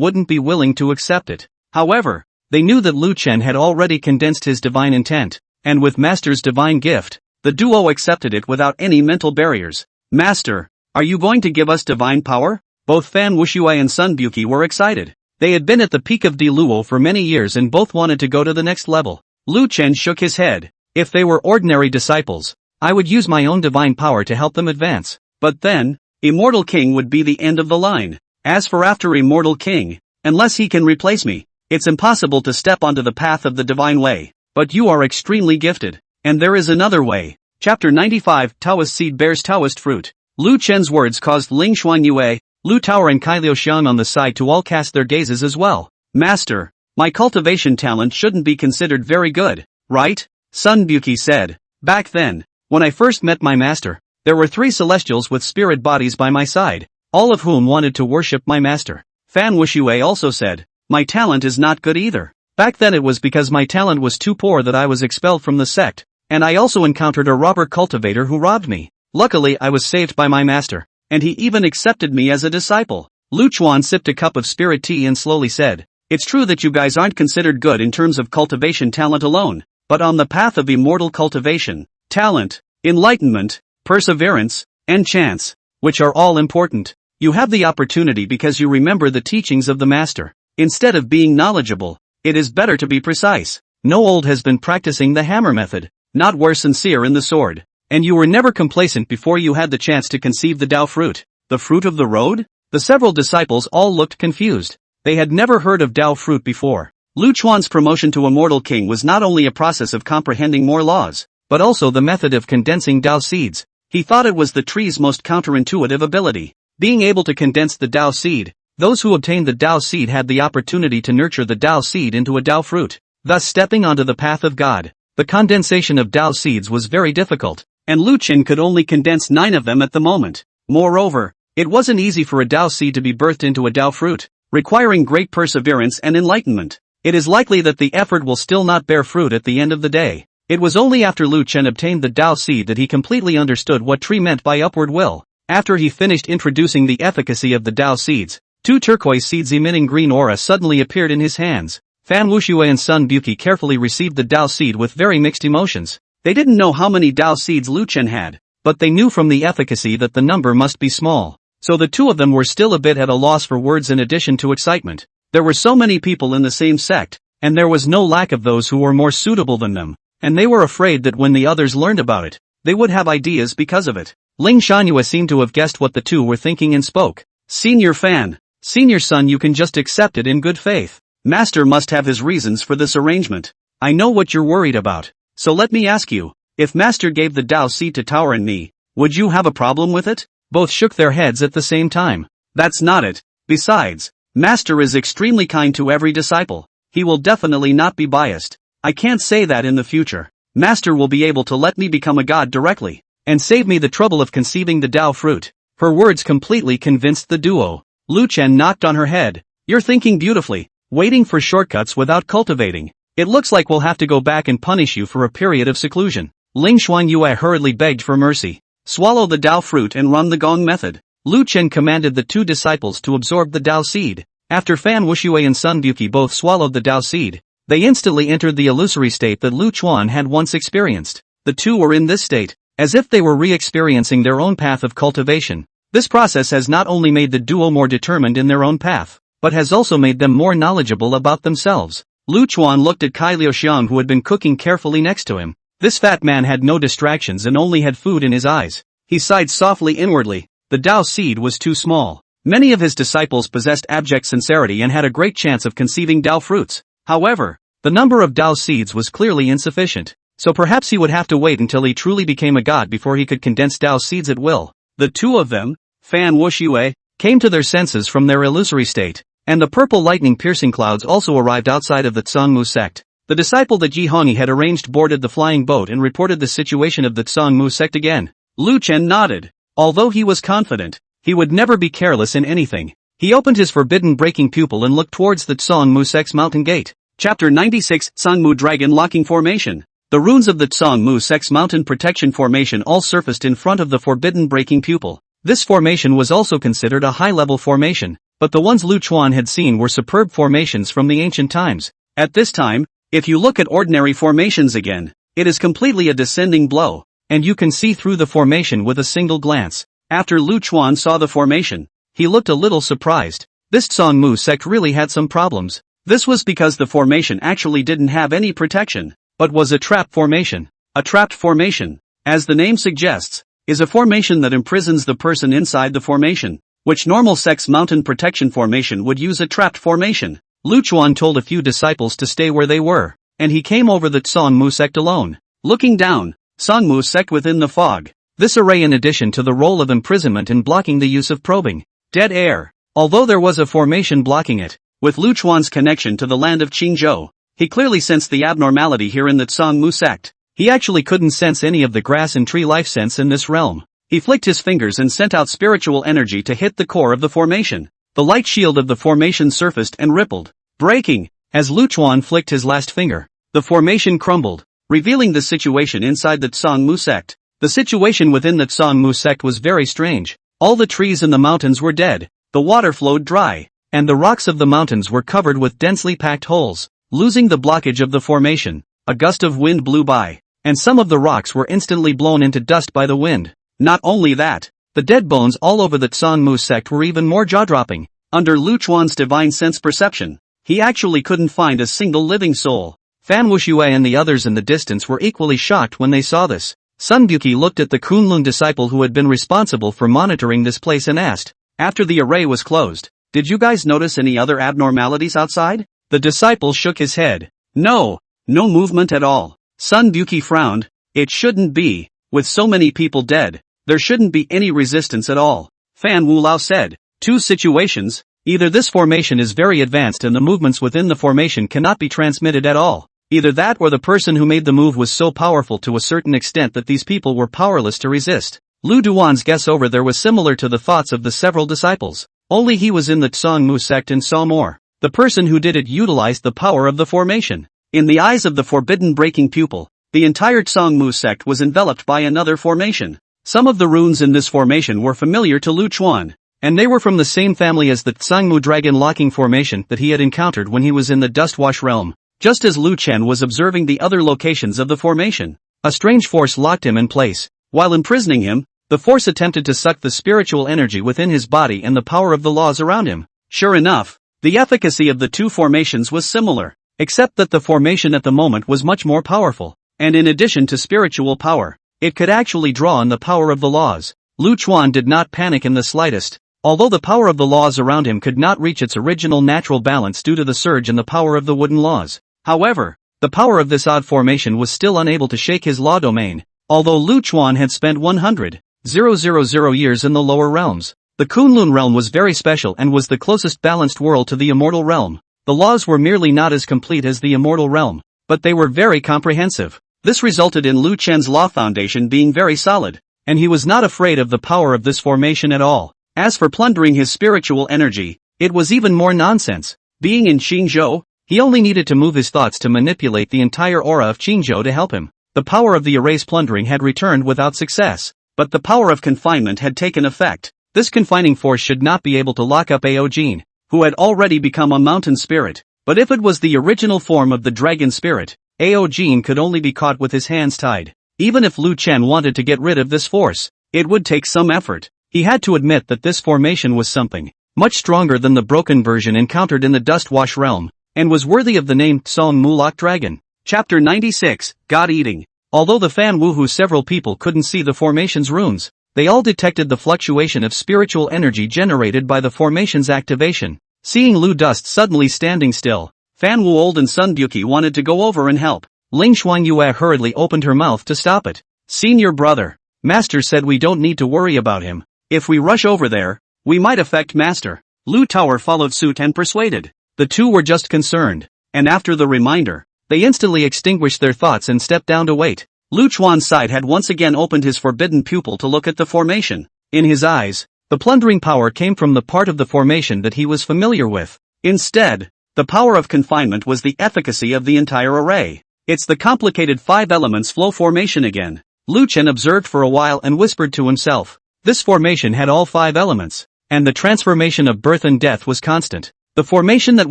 wouldn't be willing to accept it. However, They knew that Lu Chen had already condensed his divine intent, and with Master's divine gift, the duo accepted it without any mental barriers. Master, are you going to give us divine power? Both Fan Wuxue and Sun Buki were excited. They had been at the peak of Diluo for many years and both wanted to go to the next level. Lu Chen shook his head. If they were ordinary disciples, I would use my own divine power to help them advance. But then, Immortal King would be the end of the line. As for after Immortal King, unless he can replace me, it's impossible to step onto the path of the divine way. But you are extremely gifted. And there is another way. Chapter 95, Taoist Seed Bears Taoist Fruit. Lu Chen's words caused Ling Xuanyue, Lu Tower and Kai Liuxiang on the side to all cast their gazes as well. Master, my cultivation talent shouldn't be considered very good, right? Sun Buki said. Back then, when I first met my master, there were 3 celestials with spirit bodies by my side, all of whom wanted to worship my master. Fan Wuxue also said, my talent is not good either. Back then it was because my talent was too poor that I was expelled from the sect, and I also encountered a robber cultivator who robbed me. Luckily I was saved by my master, and he even accepted me as a disciple. Lu Chuan sipped a cup of spirit tea and slowly said, it's true that you guys aren't considered good in terms of cultivation talent alone, but on the path of immortal cultivation, talent, enlightenment, perseverance, and chance, which are all important, you have the opportunity because you remember the teachings of the master. Instead of being knowledgeable, it is better to be precise. No old has been practicing the hammer method, not were sincere in the sword, and you were never complacent before you had the chance to conceive the Tao fruit. The fruit of the road? The several disciples all looked confused. They had never heard of Tao fruit before. Lu Chuan's promotion to Immortal King was not only a process of comprehending more laws, but also the method of condensing Tao seeds. He thought it was the tree's most counterintuitive ability. Being able to condense the Tao seed, those who obtained the Tao seed had the opportunity to nurture the Tao seed into a Tao fruit, thus stepping onto the path of God. The condensation of Tao seeds was very difficult, and Lu Chen could only condense 9 of them at the moment. Moreover, it wasn't easy for a Tao seed to be birthed into a Tao fruit, requiring great perseverance and enlightenment. It is likely that the effort will still not bear fruit at the end of the day. It was only after Lu Chen obtained the Tao seed that he completely understood what tree meant by upward will. After he finished introducing the efficacy of the Tao seeds, 2 turquoise seeds emitting green aura suddenly appeared in his hands. Fan Wuxue and Sun Buki carefully received the Tao seed with very mixed emotions. They didn't know how many Tao seeds Lu Chen had, but they knew from the efficacy that the number must be small. So the 2 of them were still a bit at a loss for words in addition to excitement. There were so many people in the same sect, and there was no lack of those who were more suitable than them, and they were afraid that when the others learned about it, they would have ideas because of it. Ling Shanhua seemed to have guessed what the 2 were thinking and spoke. Senior Fan, Senior Son, you can just accept it in good faith. Master must have his reasons for this arrangement. I know what you're worried about. So let me ask you, if Master gave the Tao seed to Tower and me, would you have a problem with it? Both shook their heads at the same time. That's not it. Besides, Master is extremely kind to every disciple. He will definitely not be biased. I can't say that in the future. Master will be able to let me become a god directly, and save me the trouble of conceiving the Tao fruit. Her words completely convinced the duo. Lu Chen knocked on her head. You're thinking beautifully, waiting for shortcuts without cultivating. It looks like we'll have to go back and punish you for a period of seclusion. Ling Xuanyue hurriedly begged for mercy. Swallow the Tao fruit and run the gong method. Lu Chen commanded the 2 disciples to absorb the Tao seed. After Fan Wuxue and Sun Buki both swallowed the Tao seed, they instantly entered the illusory state that Lu Chuan had once experienced. The 2 were in this state, as if they were re-experiencing their own path of cultivation. This process has not only made the duo more determined in their own path, but has also made them more knowledgeable about themselves. Lu Chuan looked at Kai Liuxiang, who had been cooking carefully next to him. This fat man had no distractions and only had food in his eyes. He sighed softly inwardly. The Tao seed was too small. Many of his disciples possessed abject sincerity and had a great chance of conceiving Tao fruits. However, the number of Tao seeds was clearly insufficient, so perhaps he would have to wait until he truly became a god before he could condense Tao seeds at will. The 2 of them, Fan Wuxue, came to their senses from their illusory state, and the purple lightning-piercing clouds also arrived outside of the Tsangmu sect. The disciple that Ji Hongyi had arranged boarded the flying boat and reported the situation of the Tsangmu sect again. Lu Chen nodded. Although he was confident, he would never be careless in anything. He opened his forbidden-breaking pupil and looked towards the Tsangmu sect's mountain gate. Chapter 96, Tsangmu Dragon Locking Formation. The runes of the Tsangmu sect's mountain protection formation all surfaced in front of the forbidden-breaking pupil. This formation was also considered a high-level formation, but the ones Lu Chuan had seen were superb formations from the ancient times. At this time, if you look at ordinary formations again, it is completely a descending blow, and you can see through the formation with a single glance. After Lu Chuan saw the formation, he looked a little surprised. This Tsangmu sect really had some problems. This was because the formation actually didn't have any protection, but was a trap formation. A trapped formation, as the name suggests, is a formation that imprisons the person inside the formation, which normal sect's mountain protection formation would use a trapped formation. Lu Chuan told a few disciples to stay where they were, and he came over the Tsangmu sect alone. Looking down, Tsangmu sect within the fog. This array in addition to the role of imprisonment in blocking the use of probing dead air. Although there was a formation blocking it, with Lu Chuan's connection to the land of Qingzhou, he clearly sensed the abnormality here in the Tsangmu sect. He actually couldn't sense any of the grass and tree life sense in this realm. He flicked his fingers and sent out spiritual energy to hit the core of the formation. The light shield of the formation surfaced and rippled, breaking. As Lu Chuan flicked his last finger, the formation crumbled, revealing the situation inside the Tsangmu sect. The situation within the Tsangmu sect was very strange. All the trees in the mountains were dead, the water flowed dry, and the rocks of the mountains were covered with densely packed holes. Losing the blockage of the formation, a gust of wind blew by, and some of the rocks were instantly blown into dust by the wind. Not only that, the dead bones all over the Tsangmu sect were even more jaw-dropping. Under Lu Chuan's divine sense perception, he actually couldn't find a single living soul. Fan Wuxue and the others in the distance were equally shocked when they saw this. Sun Buqi looked at the Kunlun disciple who had been responsible for monitoring this place and asked, after the array was closed, "Did you guys notice any other abnormalities outside?" The disciple shook his head. No movement at all. Sun Buqi frowned. It shouldn't be. With so many people dead, there shouldn't be any resistance at all. Fan Wulao said, "Two situations. Either this formation is very advanced and the movements within the formation cannot be transmitted at all. Either that or the person who made the move was so powerful to a certain extent that these people were powerless to resist." Lu Duan's guess over there was similar to the thoughts of the several disciples. Only he was in the Tsangmu sect and saw more. The person who did it utilized the power of the formation. In the eyes of the forbidden breaking pupil, the entire Tsangmu sect was enveloped by another formation. Some of the runes in this formation were familiar to Lu Chuan, and they were from the same family as the Tsangmu dragon locking formation that he had encountered when he was in the Dustwash realm. Just as Lu Chen was observing the other locations of the formation, a strange force locked him in place. While imprisoning him, the force attempted to suck the spiritual energy within his body and the power of the laws around him. Sure enough, the efficacy of the two formations was similar, except that the formation at the moment was much more powerful, and in addition to spiritual power, it could actually draw on the power of the laws. Lu Chuan did not panic in the slightest. Although the power of the laws around him could not reach its original natural balance due to the surge in the power of the wooden laws. However, the power of this odd formation was still unable to shake his law domain. Although Lu Chuan had spent 100,000 years in the lower realms, the Kunlun realm was very special and was the closest balanced world to the immortal realm. The laws were merely not as complete as the immortal realm, but they were very comprehensive. This resulted in Lu Chen's law foundation being very solid, and he was not afraid of the power of this formation at all. As for plundering his spiritual energy, it was even more nonsense. Being in Qingzhou, he only needed to move his thoughts to manipulate the entire aura of Qingzhou to help him. The power of the array's plundering had returned without success, but the power of confinement had taken effect. This confining force should not be able to lock up Ao Jin, who had already become a mountain spirit, but if it was the original form of the dragon spirit, Ao Jin could only be caught with his hands tied. Even if Lu Chen wanted to get rid of this force, it would take some effort. He had to admit that this formation was something much stronger than the broken version encountered in the Dustwash realm, and was worthy of the name Song Mulok Dragon. Chapter 96, God-Eating. Although the Fan Wuhu several people couldn't see the formation's runes, they all detected the fluctuation of spiritual energy generated by the formation's activation. Seeing Lu Dust suddenly standing still, Fan Wu Old and Sun Buqi wanted to go over and help. Ling Xuanyue hurriedly opened her mouth to stop it. "Senior brother, Master said we don't need to worry about him. If we rush over there, we might affect Master." Lu Tower followed suit and persuaded. The two were just concerned, and after the reminder, they instantly extinguished their thoughts and stepped down to wait. Lu Chuan's side had once again opened his forbidden pupil to look at the formation. In his eyes, the plundering power came from the part of the formation that he was familiar with. Instead, the power of confinement was the efficacy of the entire array. "It's the complicated 5 elements flow formation again." Lu Chen observed for a while and whispered to himself. This formation had all 5 elements, and the transformation of birth and death was constant. The formation that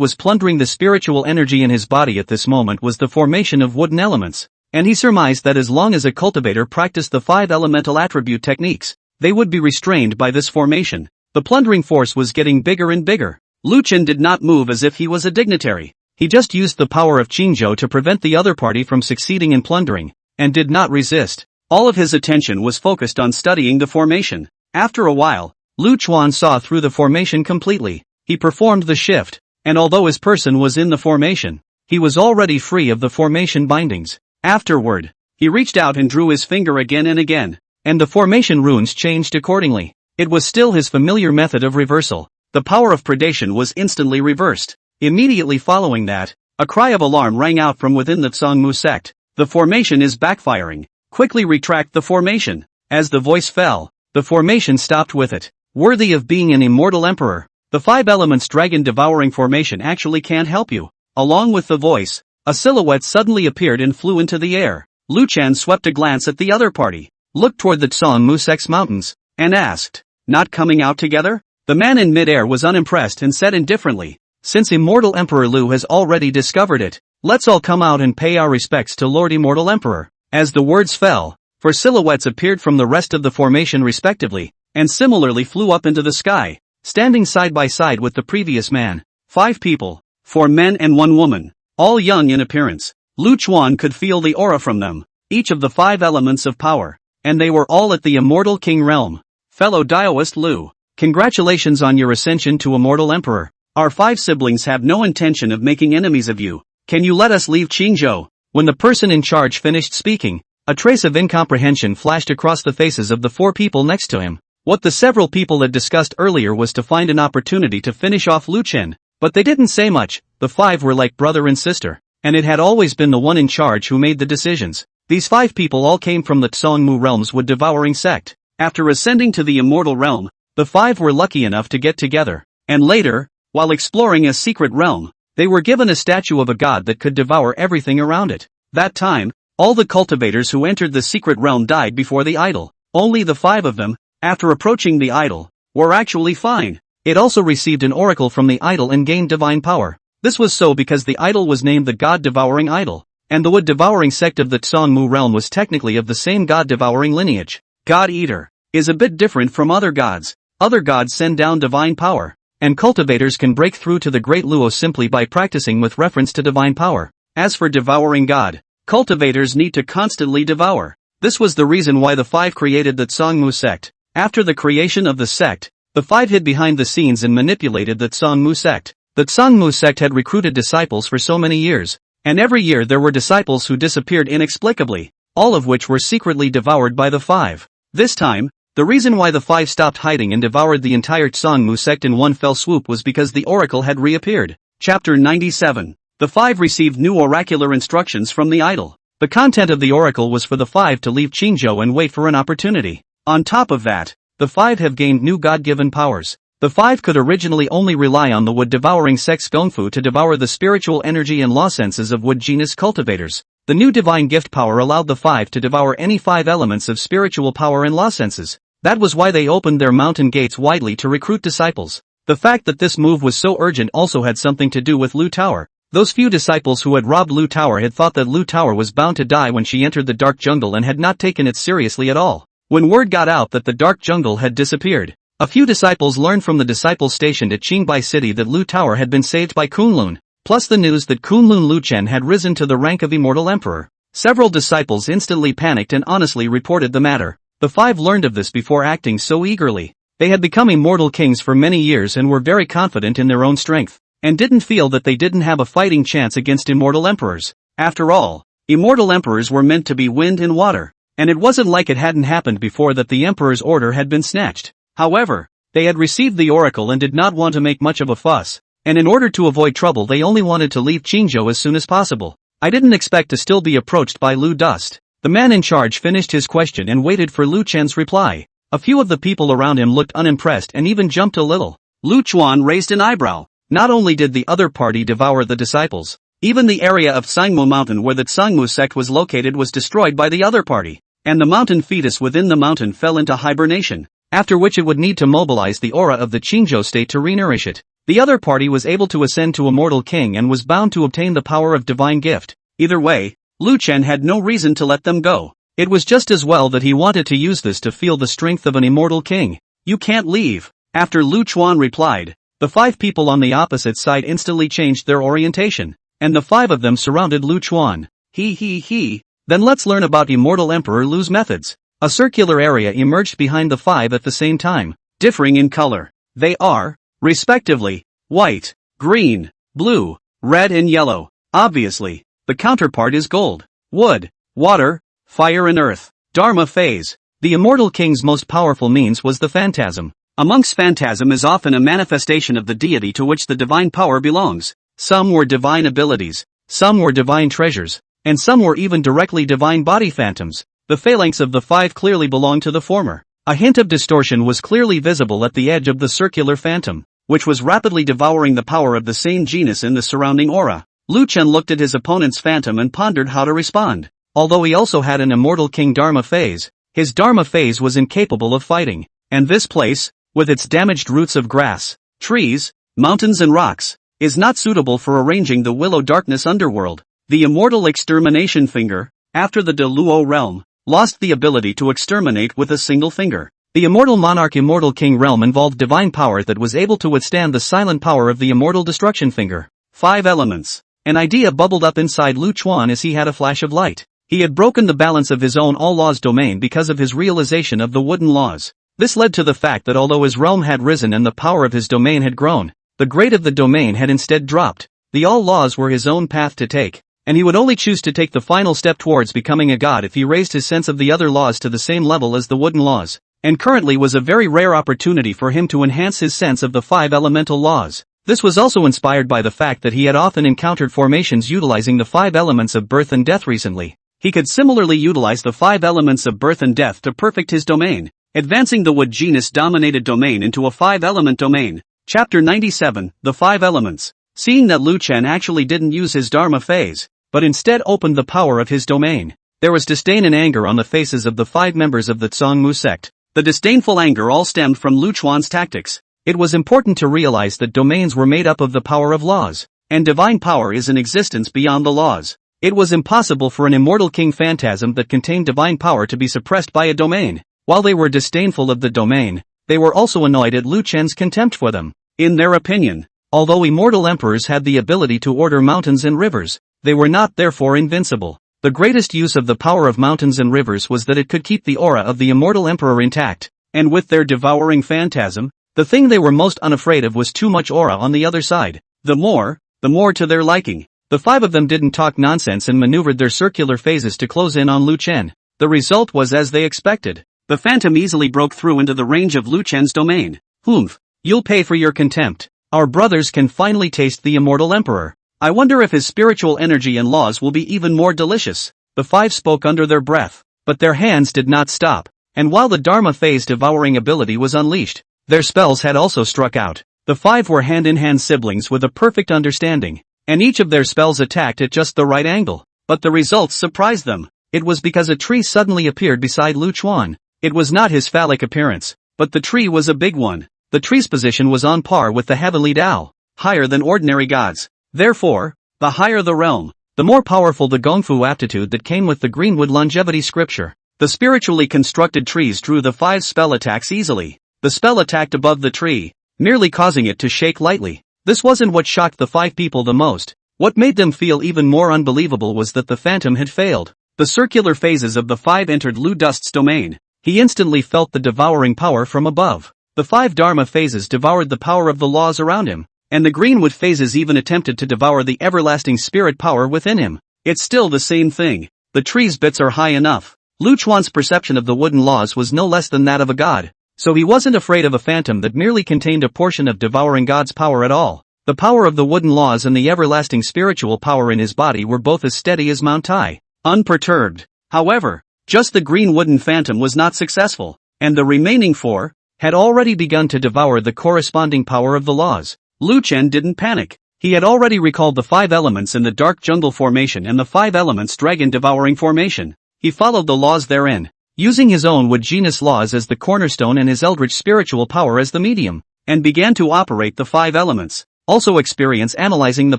was plundering the spiritual energy in his body at this moment was the formation of wooden elements, and he surmised that as long as a cultivator practiced the 5 elemental attribute techniques, they would be restrained by this formation. The plundering force was getting bigger and bigger. Lu Chen did not move as if he was a dignitary. He just used the power of Qingzhou to prevent the other party from succeeding in plundering, and did not resist. All of his attention was focused on studying the formation. After a while, Lu Chuan saw through the formation completely. He performed the shift, and although his person was in the formation, he was already free of the formation bindings. Afterward, he reached out and drew his finger again and again, and the formation runes changed accordingly. It was still his familiar method of reversal. The power of predation was instantly reversed. Immediately following that, a cry of alarm rang out from within the Tsangmu sect. The formation is backfiring. Quickly retract the formation. As the voice fell, the formation stopped with it. Worthy of being an immortal emperor. The 5 elements dragon devouring formation actually can't help you. Along with the voice, a silhouette suddenly appeared and flew into the air. Lu Chen swept a glance at the other party, looked toward the Tsangmu sect's mountains, and asked, "Not coming out together?" The man in midair was unimpressed and said indifferently, "Since Immortal Emperor Lu has already discovered it, let's all come out and pay our respects to Lord Immortal Emperor." As the words fell, 4 silhouettes appeared from the rest of the formation respectively, and similarly flew up into the sky, standing side by side with the previous man. 5 people, 4 men and 1 woman, all young in appearance. Lu Chuan could feel the aura from them, each of the 5 elements of power, and they were all at the Immortal King realm. Fellow Daoist Lu, congratulations on your ascension to Immortal Emperor. Our 5 siblings have no intention of making enemies of you. Can you let us leave Qingzhou? When the person in charge finished speaking, a trace of incomprehension flashed across the faces of the 4 people next to him. What the several people had discussed earlier was to find an opportunity to finish off Lu Chen, but they didn't say much. The 5 were like brother and sister, and it had always been the one in charge who made the decisions. These 5 people all came from the Tsangmu realm's wood-devouring sect. After ascending to the immortal realm, the 5 were lucky enough to get together, and later, while exploring a secret realm, they were given a statue of a god that could devour everything around it. That time, all the cultivators who entered the secret realm died before the idol. Only the 5 of them, after approaching the idol, were actually fine. It also received an oracle from the idol and gained divine power. This was so because the idol was named the God-devouring idol, and the wood-devouring sect of the Tsangmu realm was technically of the same God-devouring lineage. God-eater is a bit different from other gods. Other gods send down divine power, and cultivators can break through to the Great Luo simply by practicing with reference to divine power. As for devouring God, cultivators need to constantly devour. This was the reason why the 5 created the Tsangmu sect. After the creation of the sect, the 5 hid behind the scenes and manipulated the Tsangmu sect. The Tsangmu sect had recruited disciples for so many years, and every year there were disciples who disappeared inexplicably, all of which were secretly devoured by the 5. This time, the reason why the 5 stopped hiding and devoured the entire Tsangmu sect in one fell swoop was because the oracle had reappeared. Chapter 97. The 5 received new oracular instructions from the idol. The content of the oracle was for the 5 to leave Qingzhou and wait for an opportunity. On top of that, the 5 have gained new God-given powers. The 5 could originally only rely on the wood-devouring sect's gongfu to devour the spiritual energy and law senses of wood genus cultivators. The new divine gift power allowed the 5 to devour any 5 elements of spiritual power and law senses. That was why they opened their mountain gates widely to recruit disciples. The fact that this move was so urgent also had something to do with Lu Tower. Those few disciples who had robbed Lu Tower had thought that Lu Tower was bound to die when she entered the dark jungle and had not taken it seriously at all. When word got out that the dark jungle had disappeared, a few disciples learned from the disciples stationed at Qingbai City that Lu Tower had been saved by Kunlun, plus the news that Kunlun Luchen had risen to the rank of Immortal Emperor. Several disciples instantly panicked and honestly reported the matter. The 5 learned of this before acting so eagerly. They had become immortal kings for many years and were very confident in their own strength, and didn't feel that they didn't have a fighting chance against immortal emperors. After all, immortal emperors were meant to be wind and water, and it wasn't like it hadn't happened before that the emperor's order had been snatched. However, they had received the oracle and did not want to make much of a fuss, and in order to avoid trouble they only wanted to leave Qingzhou as soon as possible. I didn't expect to still be approached by Lu Dust. The man in charge finished his question and waited for Lu Chen's reply. A few of the people around him looked unimpressed and even jumped a little. Lu Chuan raised an eyebrow. Not only did the other party devour the disciples, even the area of Tsangmu mountain where the Tsangmu sect was located was destroyed by the other party, and the mountain fetus within the mountain fell into hibernation, after which it would need to mobilize the aura of the Qingzhou state to renourish it. The other party was able to ascend to Immortal King and was bound to obtain the power of divine gift. Either way, Lu Chen had no reason to let them go. It was just as well that he wanted to use this to feel the strength of an Immortal King. You can't leave. After Lu Chuan replied, the 5 people on the opposite side instantly changed their orientation, and the 5 of them surrounded Lu Chuan. Then let's learn about Immortal Emperor Lu's methods. A circular area emerged behind the 5 at the same time, differing in color. They are, respectively, white, green, blue, red and yellow. Obviously, the counterpart is gold, wood, water, fire and earth. Dharma phase. The Immortal King's most powerful means was the phantasm. Amongst phantasm is often a manifestation of the deity to which the divine power belongs. Some were divine abilities, some were divine treasures, and some were even directly divine body phantoms. The phalanx of the 5 clearly belonged to the former. A hint of distortion was clearly visible at the edge of the circular phantom, which was rapidly devouring the power of the same genus in the surrounding aura. Lu Chen looked at his opponent's phantom and pondered how to respond. Although he also had an Immortal King Dharma phase, his Dharma phase was incapable of fighting. And this place, with its damaged roots of grass, trees, mountains and rocks, is not suitable for arranging the Willow Darkness underworld. The Immortal Extermination Finger, after the De Luo realm, lost the ability to exterminate with a single finger. The Immortal Monarch Immortal King realm involved divine power that was able to withstand the silent power of the Immortal Destruction Finger. 5 elements. An idea bubbled up inside Lu Chuan as he had a flash of light. He had broken the balance of his own all-laws domain because of his realization of the wooden laws. This led to the fact that although his realm had risen and the power of his domain had grown, the grade of the domain had instead dropped. The all-laws were his own path to take, and he would only choose to take the final step towards becoming a god if he raised his sense of the other laws to the same level as the wooden laws. And currently was a very rare opportunity for him to enhance his sense of the 5 elemental laws. This was also inspired by the fact that he had often encountered formations utilizing the 5 elements of birth and death recently. He could similarly utilize the 5 elements of birth and death to perfect his domain, advancing the wood genus-dominated domain into a 5-element domain. Chapter 97, The 5 Elements. Seeing that Lu Chen actually didn't use his Dharma phase, but instead opened the power of his domain, there was disdain and anger on the faces of the 5 members of the Zongmu sect. The disdainful anger all stemmed from Lu Chuan's tactics. It was important to realize that domains were made up of the power of laws, and divine power is an existence beyond the laws. It was impossible for an Immortal King phantasm that contained divine power to be suppressed by a domain. While they were disdainful of the domain, they were also annoyed at Lu Chen's contempt for them. In their opinion, although immortal emperors had the ability to order mountains and rivers, they were not therefore invincible. The greatest use of the power of mountains and rivers was that it could keep the aura of the immortal emperor intact, and with their devouring phantasm, the thing they were most unafraid of was too much aura on the other side. The more to their liking. The 5 of them didn't talk nonsense and maneuvered their circular phases to close in on Lu Chen. The result was as they expected. The phantom easily broke through into the range of Lu Chen's domain. Humph. You'll pay for your contempt. Our brothers can finally taste the immortal emperor. I wonder if his spiritual energy and laws will be even more delicious. The 5 spoke under their breath, but their hands did not stop, and while the Dharma phase devouring ability was unleashed, their spells had also struck out. The 5 were hand-in-hand siblings with a perfect understanding, and each of their spells attacked at just the right angle. But the results surprised them. It was because a tree suddenly appeared beside Lu Chuan. It was not his phallic appearance, but the tree was a big one. The tree's position was on par with the heavenly Tao, higher than ordinary gods. Therefore, the higher the realm, the more powerful the Gongfu aptitude that came with the Greenwood longevity scripture. The spiritually constructed trees drew the 5 spell attacks easily. The spell attacked above the tree, merely causing it to shake lightly. This wasn't what shocked the 5 people the most. What made them feel even more unbelievable was that the phantom had failed. The circular phases of the 5 entered Lu Dust's domain. He instantly felt the devouring power from above. The 5 Dharma phases devoured the power of the laws around him, and the Greenwood phases even attempted to devour the everlasting spirit power within him. It's still the same thing. The tree's bits are high enough. Lu Chuan's perception of the wooden laws was no less than that of a god, so he wasn't afraid of a phantom that merely contained a portion of devouring God's power at all. The power of the wooden laws and the everlasting spiritual power in his body were both as steady as Mount Tai, unperturbed. However, just the green wooden phantom was not successful, and the remaining 4 had already begun to devour the corresponding power of the laws. Lu Chen didn't panic. He had already recalled the 5 elements in the Dark Jungle Formation and the 5 elements Dragon Devouring Formation. He followed the laws therein, using his own wood genus laws as the cornerstone and his eldritch spiritual power as the medium. and began to operate the 5 elements. Also experience analyzing the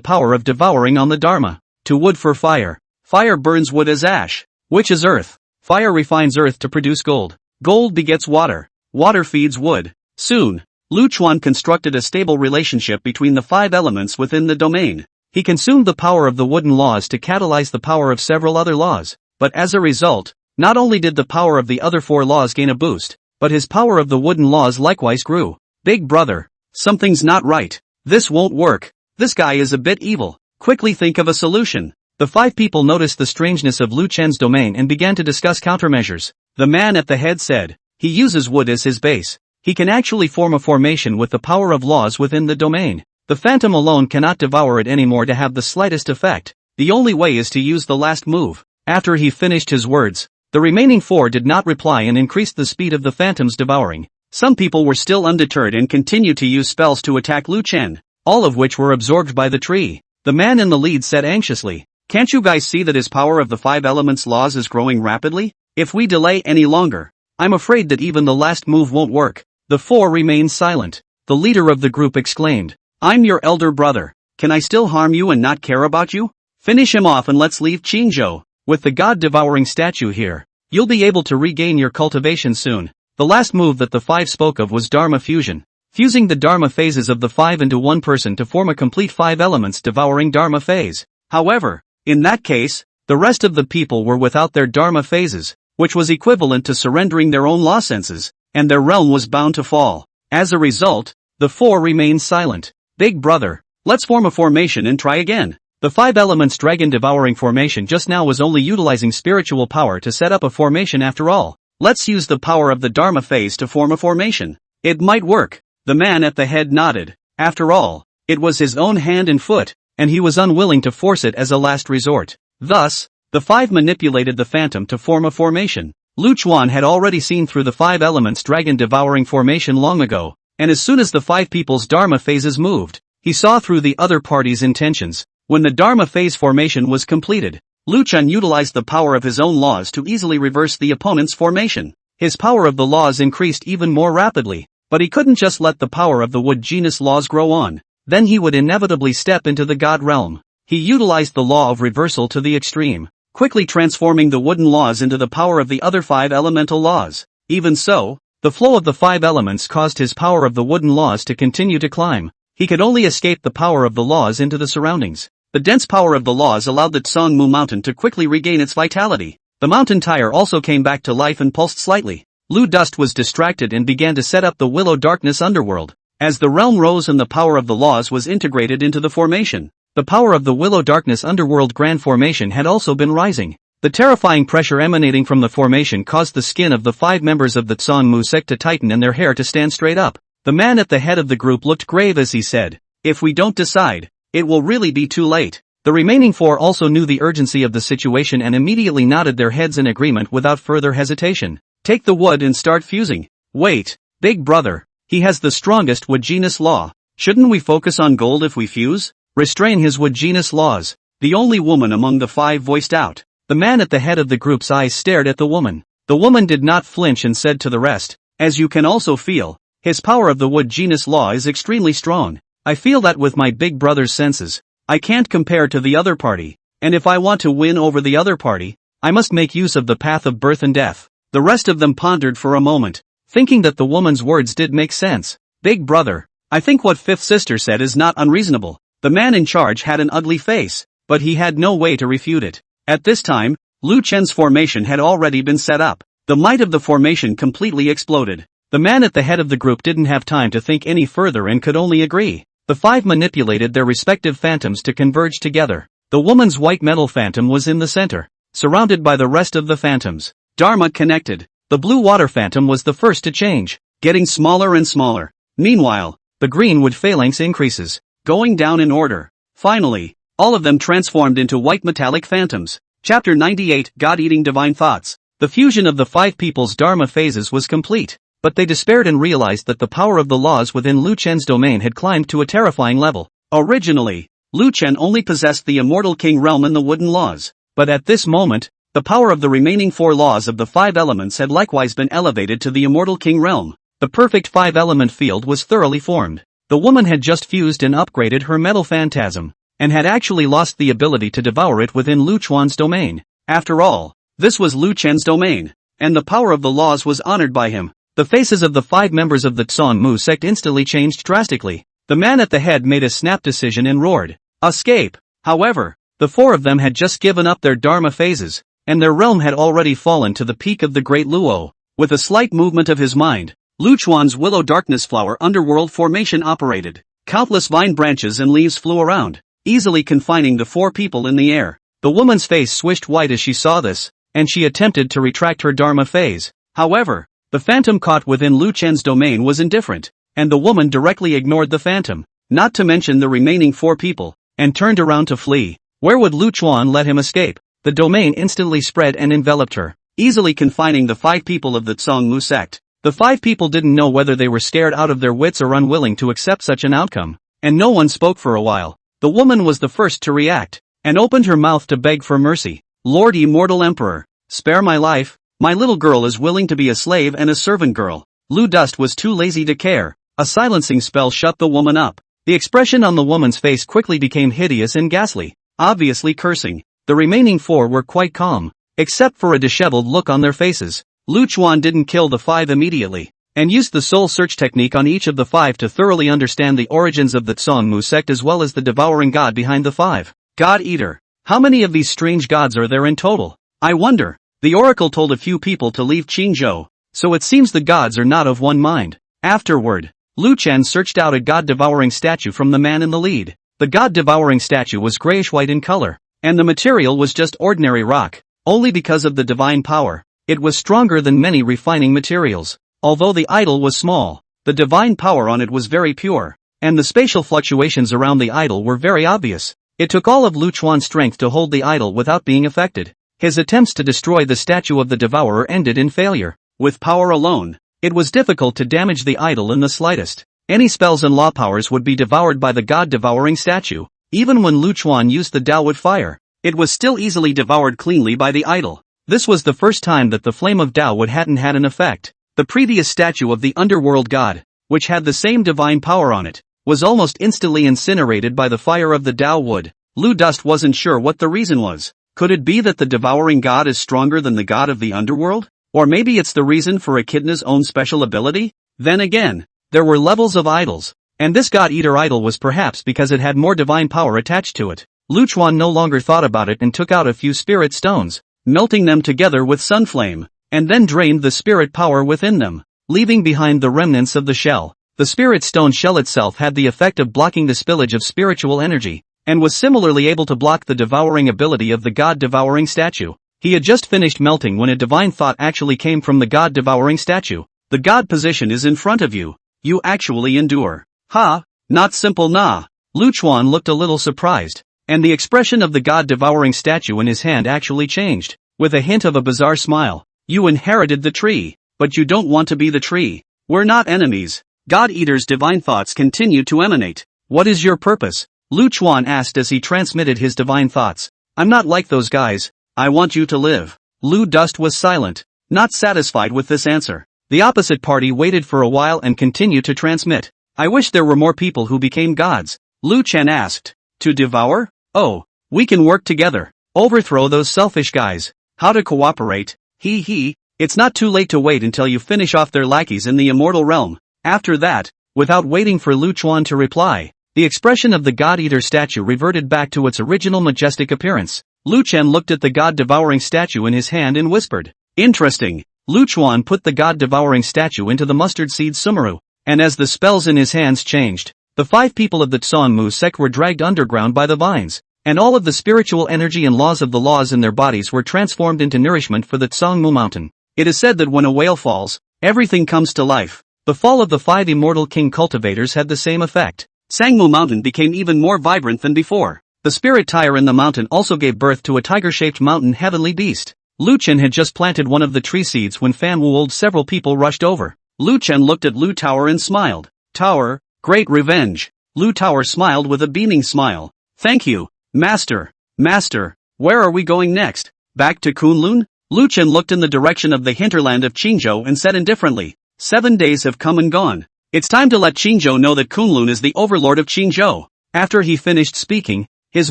power of devouring on the Dharma. To wood for fire. Fire burns wood as ash, which is earth. Fire refines earth to produce gold. Gold begets water. Water feeds wood. Soon, Lu Chuan constructed a stable relationship between the 5 elements within the domain. He consumed the power of the wooden laws to catalyze the power of several other laws, but as a result, not only did the power of the other 4 laws gain a boost, but his power of the wooden laws likewise grew. Big brother, something's not right. This won't work. This guy is a bit evil. Quickly think of a solution. The 5 people noticed the strangeness of Lu Chen's domain and began to discuss countermeasures. The man at the head said, he uses wood as his base. He can actually form a formation with the power of laws within the domain. The phantom alone cannot devour it anymore to have the slightest effect. The only way is to use the last move. After he finished his words, the remaining 4 did not reply and increased the speed of the phantom's devouring. Some people were still undeterred and continued to use spells to attack Lu Chen, all of which were absorbed by the tree. The man in the lead said anxiously, can't you guys see that his power of the 5 elements laws is growing rapidly? If we delay any longer, I'm afraid that even the last move won't work. The 4 remained silent. The leader of the group exclaimed, I'm your elder brother. Can I still harm you and not care about you? Finish him off and let's leave Qingzhou. With the god-devouring statue here, you'll be able to regain your cultivation soon. The last move that the 5 spoke of was Dharma fusion. Fusing the Dharma phases of the 5 into one person to form a complete 5 elements devouring Dharma phase. However, in that case, the rest of the people were without their Dharma phases, which was equivalent to surrendering their own law senses, and their realm was bound to fall. As a result, the 4 remained silent. Big brother, let's form a formation and try again. The 5 elements dragon devouring formation just now was only utilizing spiritual power to set up a formation after all. Let's use the power of the Dharma phase to form a formation. It might work. The man at the head nodded. After all, it was his own hand and foot, and he was unwilling to force it as a last resort. Thus, the 5 manipulated the phantom to form a formation. Lu Chuan had already seen through the 5 elements dragon devouring formation long ago, and as soon as the 5 people's Dharma phases moved, he saw through the other party's intentions. When the Dharma phase formation was completed, Lu Chuan utilized the power of his own laws to easily reverse the opponent's formation. His power of the laws increased even more rapidly, but he couldn't just let the power of the wood genus laws grow on. Then he would inevitably step into the god realm. He utilized the law of reversal to the extreme, quickly transforming the wooden laws into the power of the other 5 elemental laws. Even so, the flow of the 5 elements caused his power of the wooden laws to continue to climb. He could only escape the power of the laws into the surroundings. The dense power of the laws allowed the Tsangmu mountain to quickly regain its vitality. The mountain tire also came back to life and pulsed slightly. Lu Dust was distracted and began to set up the Willow Darkness underworld. As the realm rose and the power of the laws was integrated into the formation, the power of the Willow Darkness underworld grand formation had also been rising. The terrifying pressure emanating from the formation caused the skin of the 5 members of the Tsangmu sect to tighten and their hair to stand straight up. The man at the head of the group looked grave as he said, if we don't decide, it will really be too late. The remaining 4 also knew the urgency of the situation and immediately nodded their heads in agreement without further hesitation. Take the wood and start fusing. Wait, big brother, he has the strongest wood genus law. Shouldn't we focus on gold if we fuse? Restrain his wood genus laws. The only woman among the 5 voiced out. The man at the head of the group's eyes stared at the woman. The woman did not flinch and said to the rest, as you can also feel, his power of the wood genus law is extremely strong. I feel that with my big brother's senses. I can't compare to the other party, and if I want to win over the other party, I must make use of the path of birth and death. The rest of them pondered for a moment, thinking that the woman's words did make sense. Big brother, I think what Fifth Sister said is not unreasonable. The man in charge had an ugly face, but he had no way to refute it. At this time, Lu Chen's formation had already been set up. The might of the formation completely exploded. The man at the head of the group didn't have time to think any further and could only agree. The 5 manipulated their respective phantoms to converge together. The woman's white metal phantom was in the center, surrounded by the rest of the phantoms. Dharma connected. The blue water phantom was the first to change, getting smaller and smaller. Meanwhile, the green wood phalanx increases, going down in order. Finally, all of them transformed into white metallic phantoms. Chapter 98, God-Eating Divine Thoughts. The fusion of the 5 people's Dharma phases was complete. But they despaired and realized that the power of the laws within Lu Chen's domain had climbed to a terrifying level. Originally, Lu Chen only possessed the immortal king realm and the wooden laws. But at this moment, the power of the remaining 4 laws of the 5 elements had likewise been elevated to the immortal king realm. The perfect 5-element field was thoroughly formed. The woman had just fused and upgraded her metal phantasm, and had actually lost the ability to devour it within Lu Chuan's domain. After all, this was Lu Chen's domain, and the power of the laws was honored by him. The faces of the 5 members of the Zhongmu sect instantly changed drastically. The man at the head made a snap decision and roared, "Escape!" However, the 4 of them had just given up their Dharma phases, and their realm had already fallen to the peak of the Great Luo. With a slight movement of his mind, Lu Chuan's Willow Darkness Flower underworld formation operated. Countless vine branches and leaves flew around, easily confining the 4 people in the air. The woman's face swished white as she saw this, and she attempted to retract her Dharma phase. However, the phantom caught within Lu Chen's domain was indifferent, and the woman directly ignored the phantom, not to mention the remaining 4 people, and turned around to flee. Where would Lu Chuan let him escape? The domain instantly spread and enveloped her, easily confining the 5 people of the Zhongmu sect. The 5 people didn't know whether they were scared out of their wits or unwilling to accept such an outcome, and no one spoke for a while. The woman was the first to react, and opened her mouth to beg for mercy. "Lord Immortal Emperor, spare my life. My little girl is willing to be a slave and a servant girl." Lu Dust was too lazy to care. A silencing spell shut the woman up. The expression on the woman's face quickly became hideous and ghastly, obviously cursing. The remaining 4 were quite calm, except for a disheveled look on their faces. Lu Chuan didn't kill the 5 immediately, and used the soul search technique on each of the 5 to thoroughly understand the origins of the Zhongmu sect as well as the devouring god behind the 5. God Eater. How many of these strange gods are there in total? I wonder. The oracle told a few people to leave Qingzhou, so it seems the gods are not of one mind. Afterward, Lu Chen searched out a god-devouring statue from the man in the lead. The god-devouring statue was grayish-white in color, and the material was just ordinary rock, only because of the divine power. It was stronger than many refining materials. Although the idol was small, the divine power on it was very pure, and the spatial fluctuations around the idol were very obvious. It took all of Lu Chuan's strength to hold the idol without being affected. His attempts to destroy the statue of the devourer ended in failure. With power alone, it was difficult to damage the idol in the slightest. Any spells and law powers would be devoured by the god-devouring statue. Even when Lu Chuan used the Daowood fire, it was still easily devoured cleanly by the idol. This was the first time that the flame of Daowood hadn't had an effect. The previous statue of the underworld god, which had the same divine power on it, was almost instantly incinerated by the fire of the Daowood. Lu Dust wasn't sure what the reason was. Could it be that the devouring god is stronger than the god of the underworld? Or maybe it's the reason for Echidna's own special ability? Then again, there were levels of idols, and this god-eater idol was perhaps because it had more divine power attached to it. Lu Chuan no longer thought about it and took out a few spirit stones, melting them together with sunflame, and then drained the spirit power within them, leaving behind the remnants of the shell. The spirit stone shell itself had the effect of blocking the spillage of spiritual energy, and was similarly able to block the devouring ability of the god-devouring statue. He had just finished melting when a divine thought actually came from the god-devouring statue. The god position is in front of you. You actually endure. Ha, not simple nah. Lu Chuan looked a little surprised, and the expression of the god-devouring statue in his hand actually changed, with a hint of a bizarre smile. You inherited the tree, but you don't want to be the tree. We're not enemies. God-Eater's divine thoughts continued to emanate. What is your purpose? Lu Chuan asked as he transmitted his divine thoughts. I'm not like those guys. I want you to live. Lu Dust was silent, not satisfied with this answer. The opposite party waited for a while and continued to transmit. I wish there were more people who became gods. Lu Chen asked. To devour? Oh, we can work together. Overthrow those selfish guys. How to cooperate? He. It's not too late to wait until you finish off their lackeys in the immortal realm. After that, without waiting for Lu Chuan to reply, the expression of the God-Eater statue reverted back to its original majestic appearance. Lu Chen looked at the god-devouring statue in his hand and whispered, Interesting. Lu Chuan put the god-devouring statue into the mustard seed sumaru, and as the spells in his hands changed, the 5 people of the Zhongmu sect were dragged underground by the vines, and all of the spiritual energy and laws of the laws in their bodies were transformed into nourishment for the Zhongmu mountain. It is said that when a whale falls, everything comes to life. The fall of the 5 immortal king cultivators had the same effect. Sangmu mountain became even more vibrant than before. The spirit tire in the mountain also gave birth to a tiger-shaped mountain heavenly beast. Lu Chen had just planted one of the tree seeds when Fan Wuold several people rushed over. Lu Chen looked at Lu Tower and smiled. Tower, great revenge. Lu Tower smiled with a beaming smile. Thank you, Master. Master, where are we going next? Back to Kunlun? Lu Chen looked in the direction of the hinterland of Qingzhou and said indifferently. 7 days have come and gone. It's time to let Qingzhou know that Kunlun is the overlord of Qingzhou. After he finished speaking, his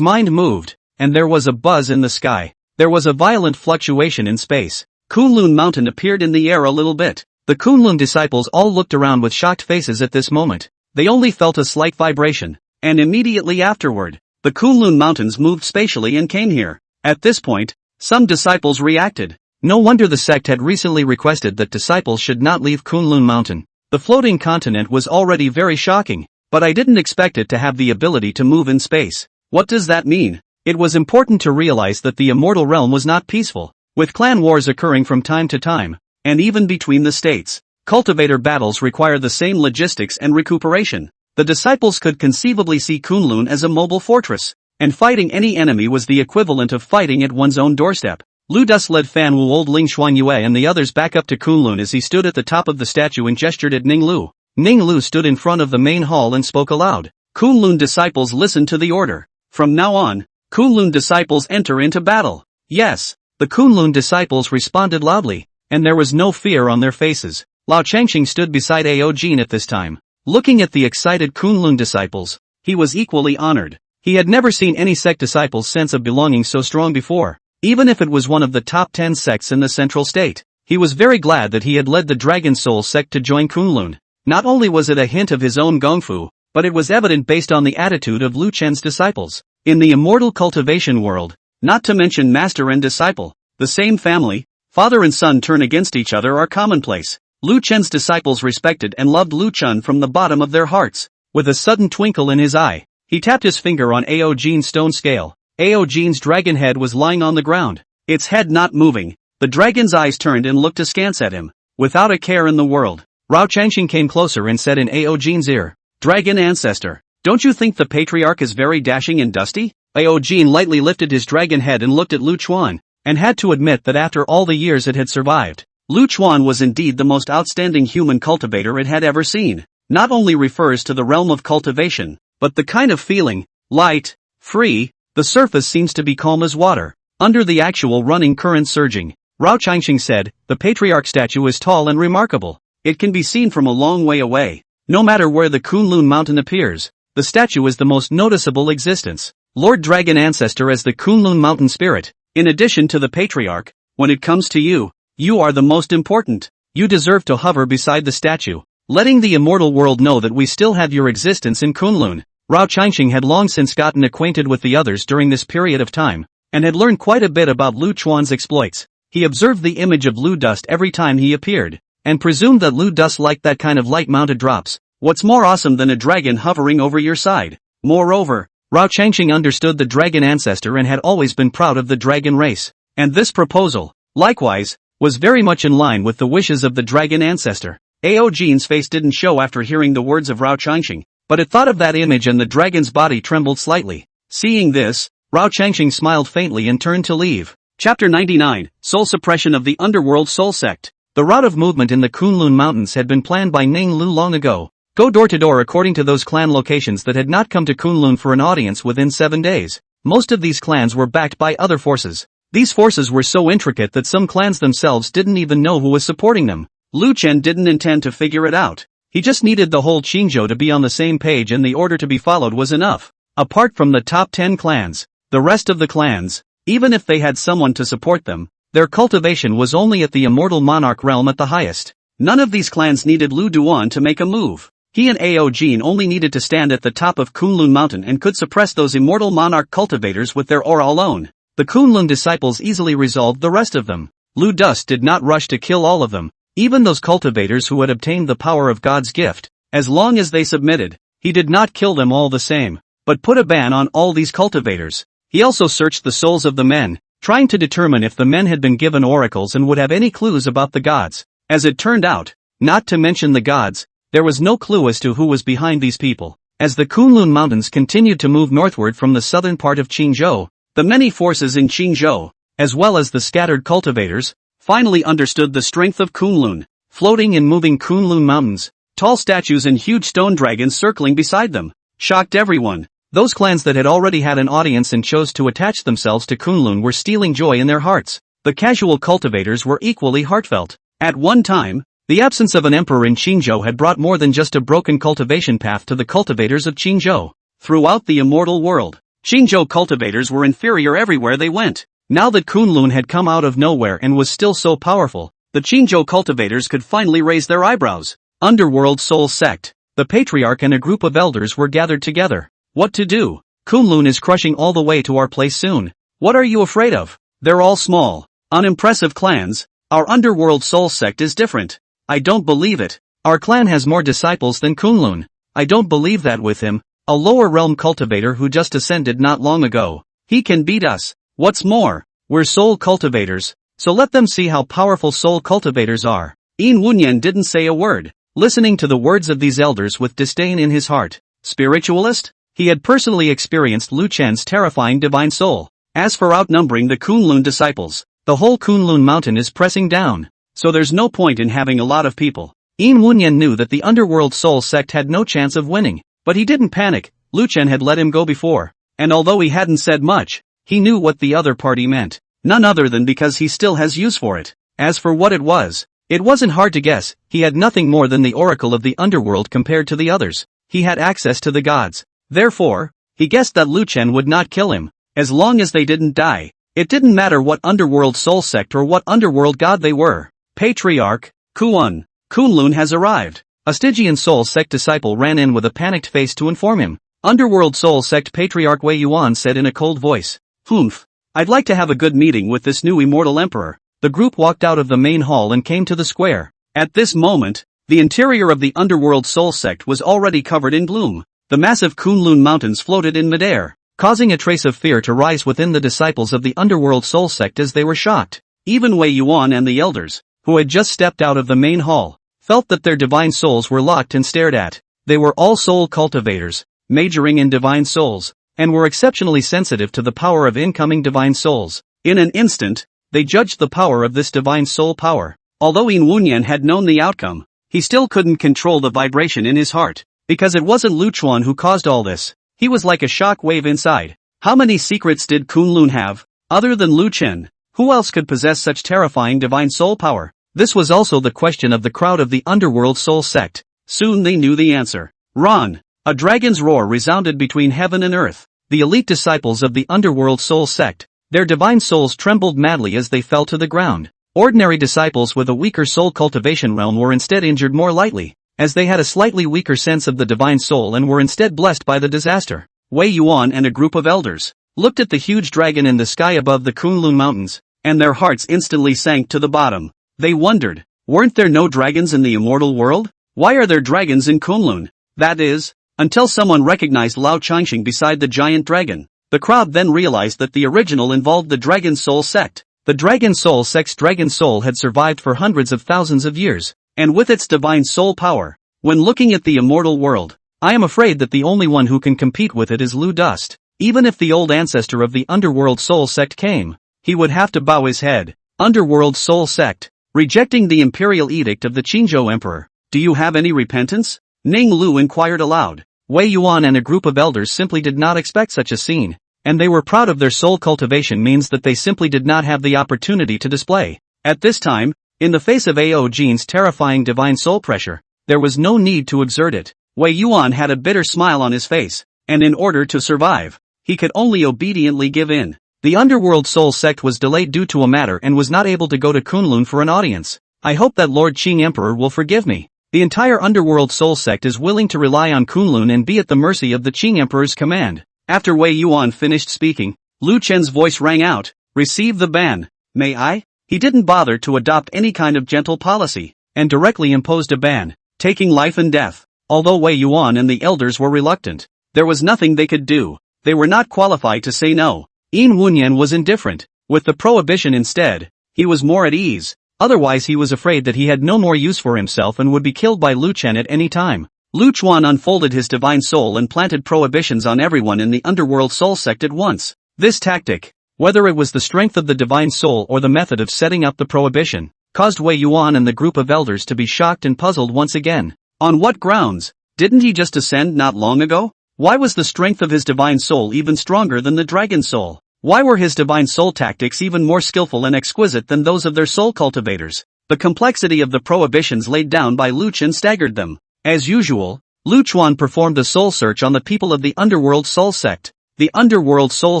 mind moved, and there was a buzz in the sky. There was a violent fluctuation in space. Kunlun Mountain appeared in the air a little bit. The Kunlun disciples all looked around with shocked faces at this moment. They only felt a slight vibration, and immediately afterward, the Kunlun Mountains moved spatially and came here. At this point, some disciples reacted. No wonder the sect had recently requested that disciples should not leave Kunlun Mountain. The floating continent was already very shocking, but I didn't expect it to have the ability to move in space. What does that mean? It was important to realize that the immortal realm was not peaceful, with clan wars occurring from time to time, and even between the states. Cultivator battles require the same logistics and recuperation. The disciples could conceivably see Kunlun as a mobile fortress, and fighting any enemy was the equivalent of fighting at one's own doorstep. Lu Dus led Fan Wu, old Ling Xuanyue and the others back up to Kunlun as he stood at the top of the statue and gestured at Ning Lu. Ning Lu stood in front of the main hall and spoke aloud. Kunlun disciples listened to the order. From now on, Kunlun disciples enter into battle. Yes, the Kunlun disciples responded loudly, and there was no fear on their faces. Lao Changxing stood beside Ao Jin at this time. Looking at the excited Kunlun disciples, he was equally honored. He had never seen any sect disciples' sense of belonging so strong before. Even if it was one of the top 10 sects in the central state, he was very glad that he had led the Dragon Soul sect to join Kunlun. Not only was it a hint of his own gongfu, but it was evident based on the attitude of Lu Chen's disciples. In the immortal cultivation world, not to mention master and disciple, the same family, father and son turn against each other are commonplace. Lu Chen's disciples respected and loved Lu Chen from the bottom of their hearts. With a sudden twinkle in his eye, he tapped his finger on Ao Jin's stone scale. Ao Jin's dragon head was lying on the ground, its head not moving. The dragon's eyes turned and looked askance at him, without a care in the world. Rao Changxing came closer and said in Ao Jin's ear, "Dragon ancestor, don't you think the patriarch is very dashing and dusty?" Ao Jin lightly lifted his dragon head and looked at Lu Chuan, and had to admit that after all the years it had survived, Lu Chuan was indeed the most outstanding human cultivator it had ever seen. Not only refers to the realm of cultivation, but the kind of feeling, light, free. The surface seems to be calm as water, under the actual running current surging. Rao Changxing said, "The patriarch statue is tall and remarkable. It can be seen from a long way away. No matter where the Kunlun Mountain appears, the statue is the most noticeable existence. Lord Dragon Ancestor as the Kunlun Mountain Spirit, in addition to the patriarch, when it comes to you, you are the most important. You deserve to hover beside the statue, letting the immortal world know that we still have your existence in Kunlun." Rao Changxing had long since gotten acquainted with the others during this period of time, and had learned quite a bit about Lu Chuan's exploits. He observed the image of Lu Dust every time he appeared, and presumed that Lu Dust liked that kind of light-mounted drops. What's more awesome than a dragon hovering over your side? Moreover, Rao Changxing understood the dragon ancestor and had always been proud of the dragon race, and this proposal, likewise, was very much in line with the wishes of the dragon ancestor. Ao Jin's face didn't show after hearing the words of Rao Changxing, but at thought of that image and the dragon's body trembled slightly. Seeing this, Rao Changxing smiled faintly and turned to leave. Chapter 99, Soul Suppression of the Underworld Soul Sect. The route of movement in the Kunlun Mountains had been planned by Ning Lu long ago. Go door to door according to those clan locations that had not come to Kunlun for an audience within 7 days. Most of these clans were backed by other forces. These forces were so intricate that some clans themselves didn't even know who was supporting them. Lu Chen didn't intend to figure it out. He just needed the whole Qingzhou to be on the same page and the order to be followed was enough. Apart from the top 10 clans, the rest of the clans, even if they had someone to support them, their cultivation was only at the immortal monarch realm at the highest. None of these clans needed Lu Duan to make a move. He and Ao Jin only needed to stand at the top of Kunlun Mountain and could suppress those immortal monarch cultivators with their aura alone. The Kunlun disciples easily resolved the rest of them. Lu Dust did not rush to kill all of them, even those cultivators who had obtained the power of God's gift. As long as they submitted, he did not kill them all the same, but put a ban on all these cultivators. He also searched the souls of the men, trying to determine if the men had been given oracles and would have any clues about the gods. As it turned out, not to mention the gods, there was no clue as to who was behind these people. As the Kunlun Mountains continued to move northward from the southern part of Qingzhou, the many forces in Qingzhou, as well as the scattered cultivators, finally understood the strength of Kunlun. Floating and moving Kunlun Mountains, tall statues and huge stone dragons circling beside them, shocked everyone. Those clans that had already had an audience and chose to attach themselves to Kunlun were stealing joy in their hearts. The casual cultivators were equally heartfelt. At one time, The absence of an emperor in Qingzhou had brought more than just a broken cultivation path to the cultivators of Qingzhou. Throughout the immortal world, Qingzhou cultivators were inferior everywhere they went. Now that Kunlun had come out of nowhere and was still so powerful, the Qingzhou cultivators could finally raise their eyebrows. Underworld Soul Sect. The patriarch and a group of elders were gathered together. What to do? Kunlun is crushing all the way to our place soon. What are you afraid of? They're all small, unimpressive clans. Our Underworld Soul Sect is different. I don't believe it. Our clan has more disciples than Kunlun. I don't believe that with him, a lower realm cultivator who just ascended not long ago. He can beat us. What's more, we're soul cultivators, so let them see how powerful soul cultivators are. Yin Wunyan didn't say a word, listening to the words of these elders with disdain in his heart. Spiritualist? He had personally experienced Lu Chen's terrifying divine soul. As for outnumbering the Kunlun disciples, the whole Kunlun mountain is pressing down, so there's no point in having a lot of people. Yin Wunyan knew that the Underworld Soul Sect had no chance of winning, but he didn't panic. Lu Chen had let him go before, and although he hadn't said much, he knew what the other party meant, none other than because he still has use for it. As for what it wasn't hard to guess. He had nothing more than the oracle of the underworld compared to the others. He had access to the gods. Therefore, he guessed that Lu Chen would not kill him, as long as they didn't die. It didn't matter what underworld soul sect or what underworld god they were. Patriarch, Kunlun has arrived. A Stygian soul sect disciple ran in with a panicked face to inform him. Underworld soul sect Patriarch Wei Yuan said in a cold voice. Humph. I'd like to have a good meeting with this new immortal emperor. The group walked out of the main hall and came to the square. At this moment, the interior of the Underworld Soul Sect was already covered in gloom. The massive Kunlun mountains floated in midair, causing a trace of fear to rise within the disciples of the Underworld Soul Sect as they were shocked. Even Wei Yuan and the elders, who had just stepped out of the main hall, felt that their divine souls were locked and stared at. They were all soul cultivators, majoring in divine souls, and were exceptionally sensitive to the power of incoming divine souls. In an instant, they judged the power of this divine soul power. Although Yin Wunyan had known the outcome, he still couldn't control the vibration in his heart, because it wasn't Lu Chuan who caused all this. He was like a shock wave inside. How many secrets did Kunlun have, other than Lu Chen? Who else could possess such terrifying divine soul power? This was also the question of the crowd of the Underworld Soul Sect. Soon they knew the answer. Ron! A dragon's roar resounded between heaven and earth. The elite disciples of the Underworld Soul Sect, their divine souls trembled madly as they fell to the ground. Ordinary disciples with a weaker soul cultivation realm were instead injured more lightly, as they had a slightly weaker sense of the divine soul and were instead blessed by the disaster. Wei Yuan and a group of elders looked at the huge dragon in the sky above the Kunlun mountains, and their hearts instantly sank to the bottom. They wondered, weren't there no dragons in the immortal world? Why are there dragons in Kunlun? That is, until someone recognized Lao Changxing beside the giant dragon. The crowd then realized that the original involved the Dragon Soul Sect. The Dragon Soul Sect's dragon soul had survived for hundreds of thousands of years, and with its divine soul power, when looking at the immortal world, I am afraid that the only one who can compete with it is Lu Dust. Even if the old ancestor of the Underworld Soul Sect came, he would have to bow his head. Underworld Soul Sect, rejecting the imperial edict of the Qingzhou Emperor. Do you have any repentance? Ning Lu inquired aloud. Wei Yuan and a group of elders simply did not expect such a scene, and they were proud of their soul cultivation means that they simply did not have the opportunity to display. At this time, in the face of Ao Jin's terrifying divine soul pressure, there was no need to exert it. Wei Yuan had a bitter smile on his face, and in order to survive, he could only obediently give in. The Underworld Soul Sect was delayed due to a matter and was not able to go to Kunlun for an audience. I hope that Lord Qing Emperor will forgive me. The entire Underworld Soul Sect is willing to rely on Kunlun and be at the mercy of the Qing Emperor's command. After Wei Yuan finished speaking, Lu Chen's voice rang out, receive the ban. May I? He didn't bother to adopt any kind of gentle policy, and directly imposed a ban, taking life and death. Although Wei Yuan and the elders were reluctant, there was nothing they could do. They were not qualified to say no. Yin Wunyan was indifferent. With the prohibition instead, he was more at ease. Otherwise he was afraid that he had no more use for himself and would be killed by Lu Chen at any time. Lu Chuan unfolded his divine soul and planted prohibitions on everyone in the Underworld Soul Sect at once. This tactic, whether it was the strength of the divine soul or the method of setting up the prohibition, caused Wei Yuan and the group of elders to be shocked and puzzled once again. On what grounds? Didn't he just ascend not long ago? Why was the strength of his divine soul even stronger than the dragon soul? Why were his divine soul tactics even more skillful and exquisite than those of their soul cultivators? The complexity of the prohibitions laid down by Lu Chen staggered them. As usual, Lu Chuan performed a soul search on the people of the Underworld Soul Sect. The Underworld Soul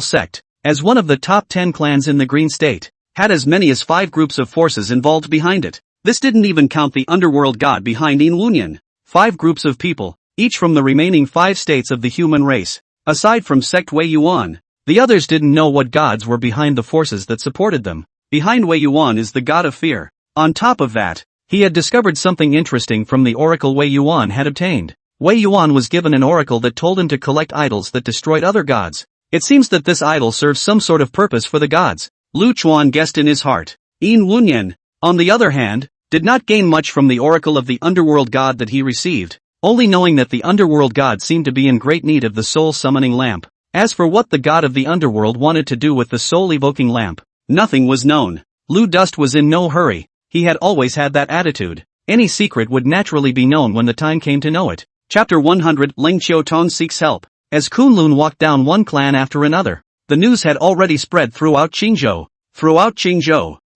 Sect, as one of the top 10 clans in the Green State, had as many as 5 groups of forces involved behind it. This didn't even count the underworld god behind Yin Wunyan. 5 groups of people, each from the remaining 5 states of the human race. Aside from Sect Wei Yuan, the others didn't know what gods were behind the forces that supported them. Behind Wei Yuan is the god of fear. On top of that, he had discovered something interesting from the oracle Wei Yuan had obtained. Wei Yuan was given an oracle that told him to collect idols that destroyed other gods. It seems that this idol serves some sort of purpose for the gods. Lu Chuan guessed in his heart. Yin Wunyan, on the other hand, did not gain much from the oracle of the underworld god that he received, only knowing that the underworld god seemed to be in great need of the soul-summoning lamp. As for what the god of the underworld wanted to do with the soul-evoking lamp, nothing was known. Lu Dust was in no hurry. He had always had that attitude. Any secret would naturally be known when the time came to know it. Chapter 100 Ling Qiutong seeks help. As Kunlun walked down one clan after another, the news had already spread throughout Qingzhou.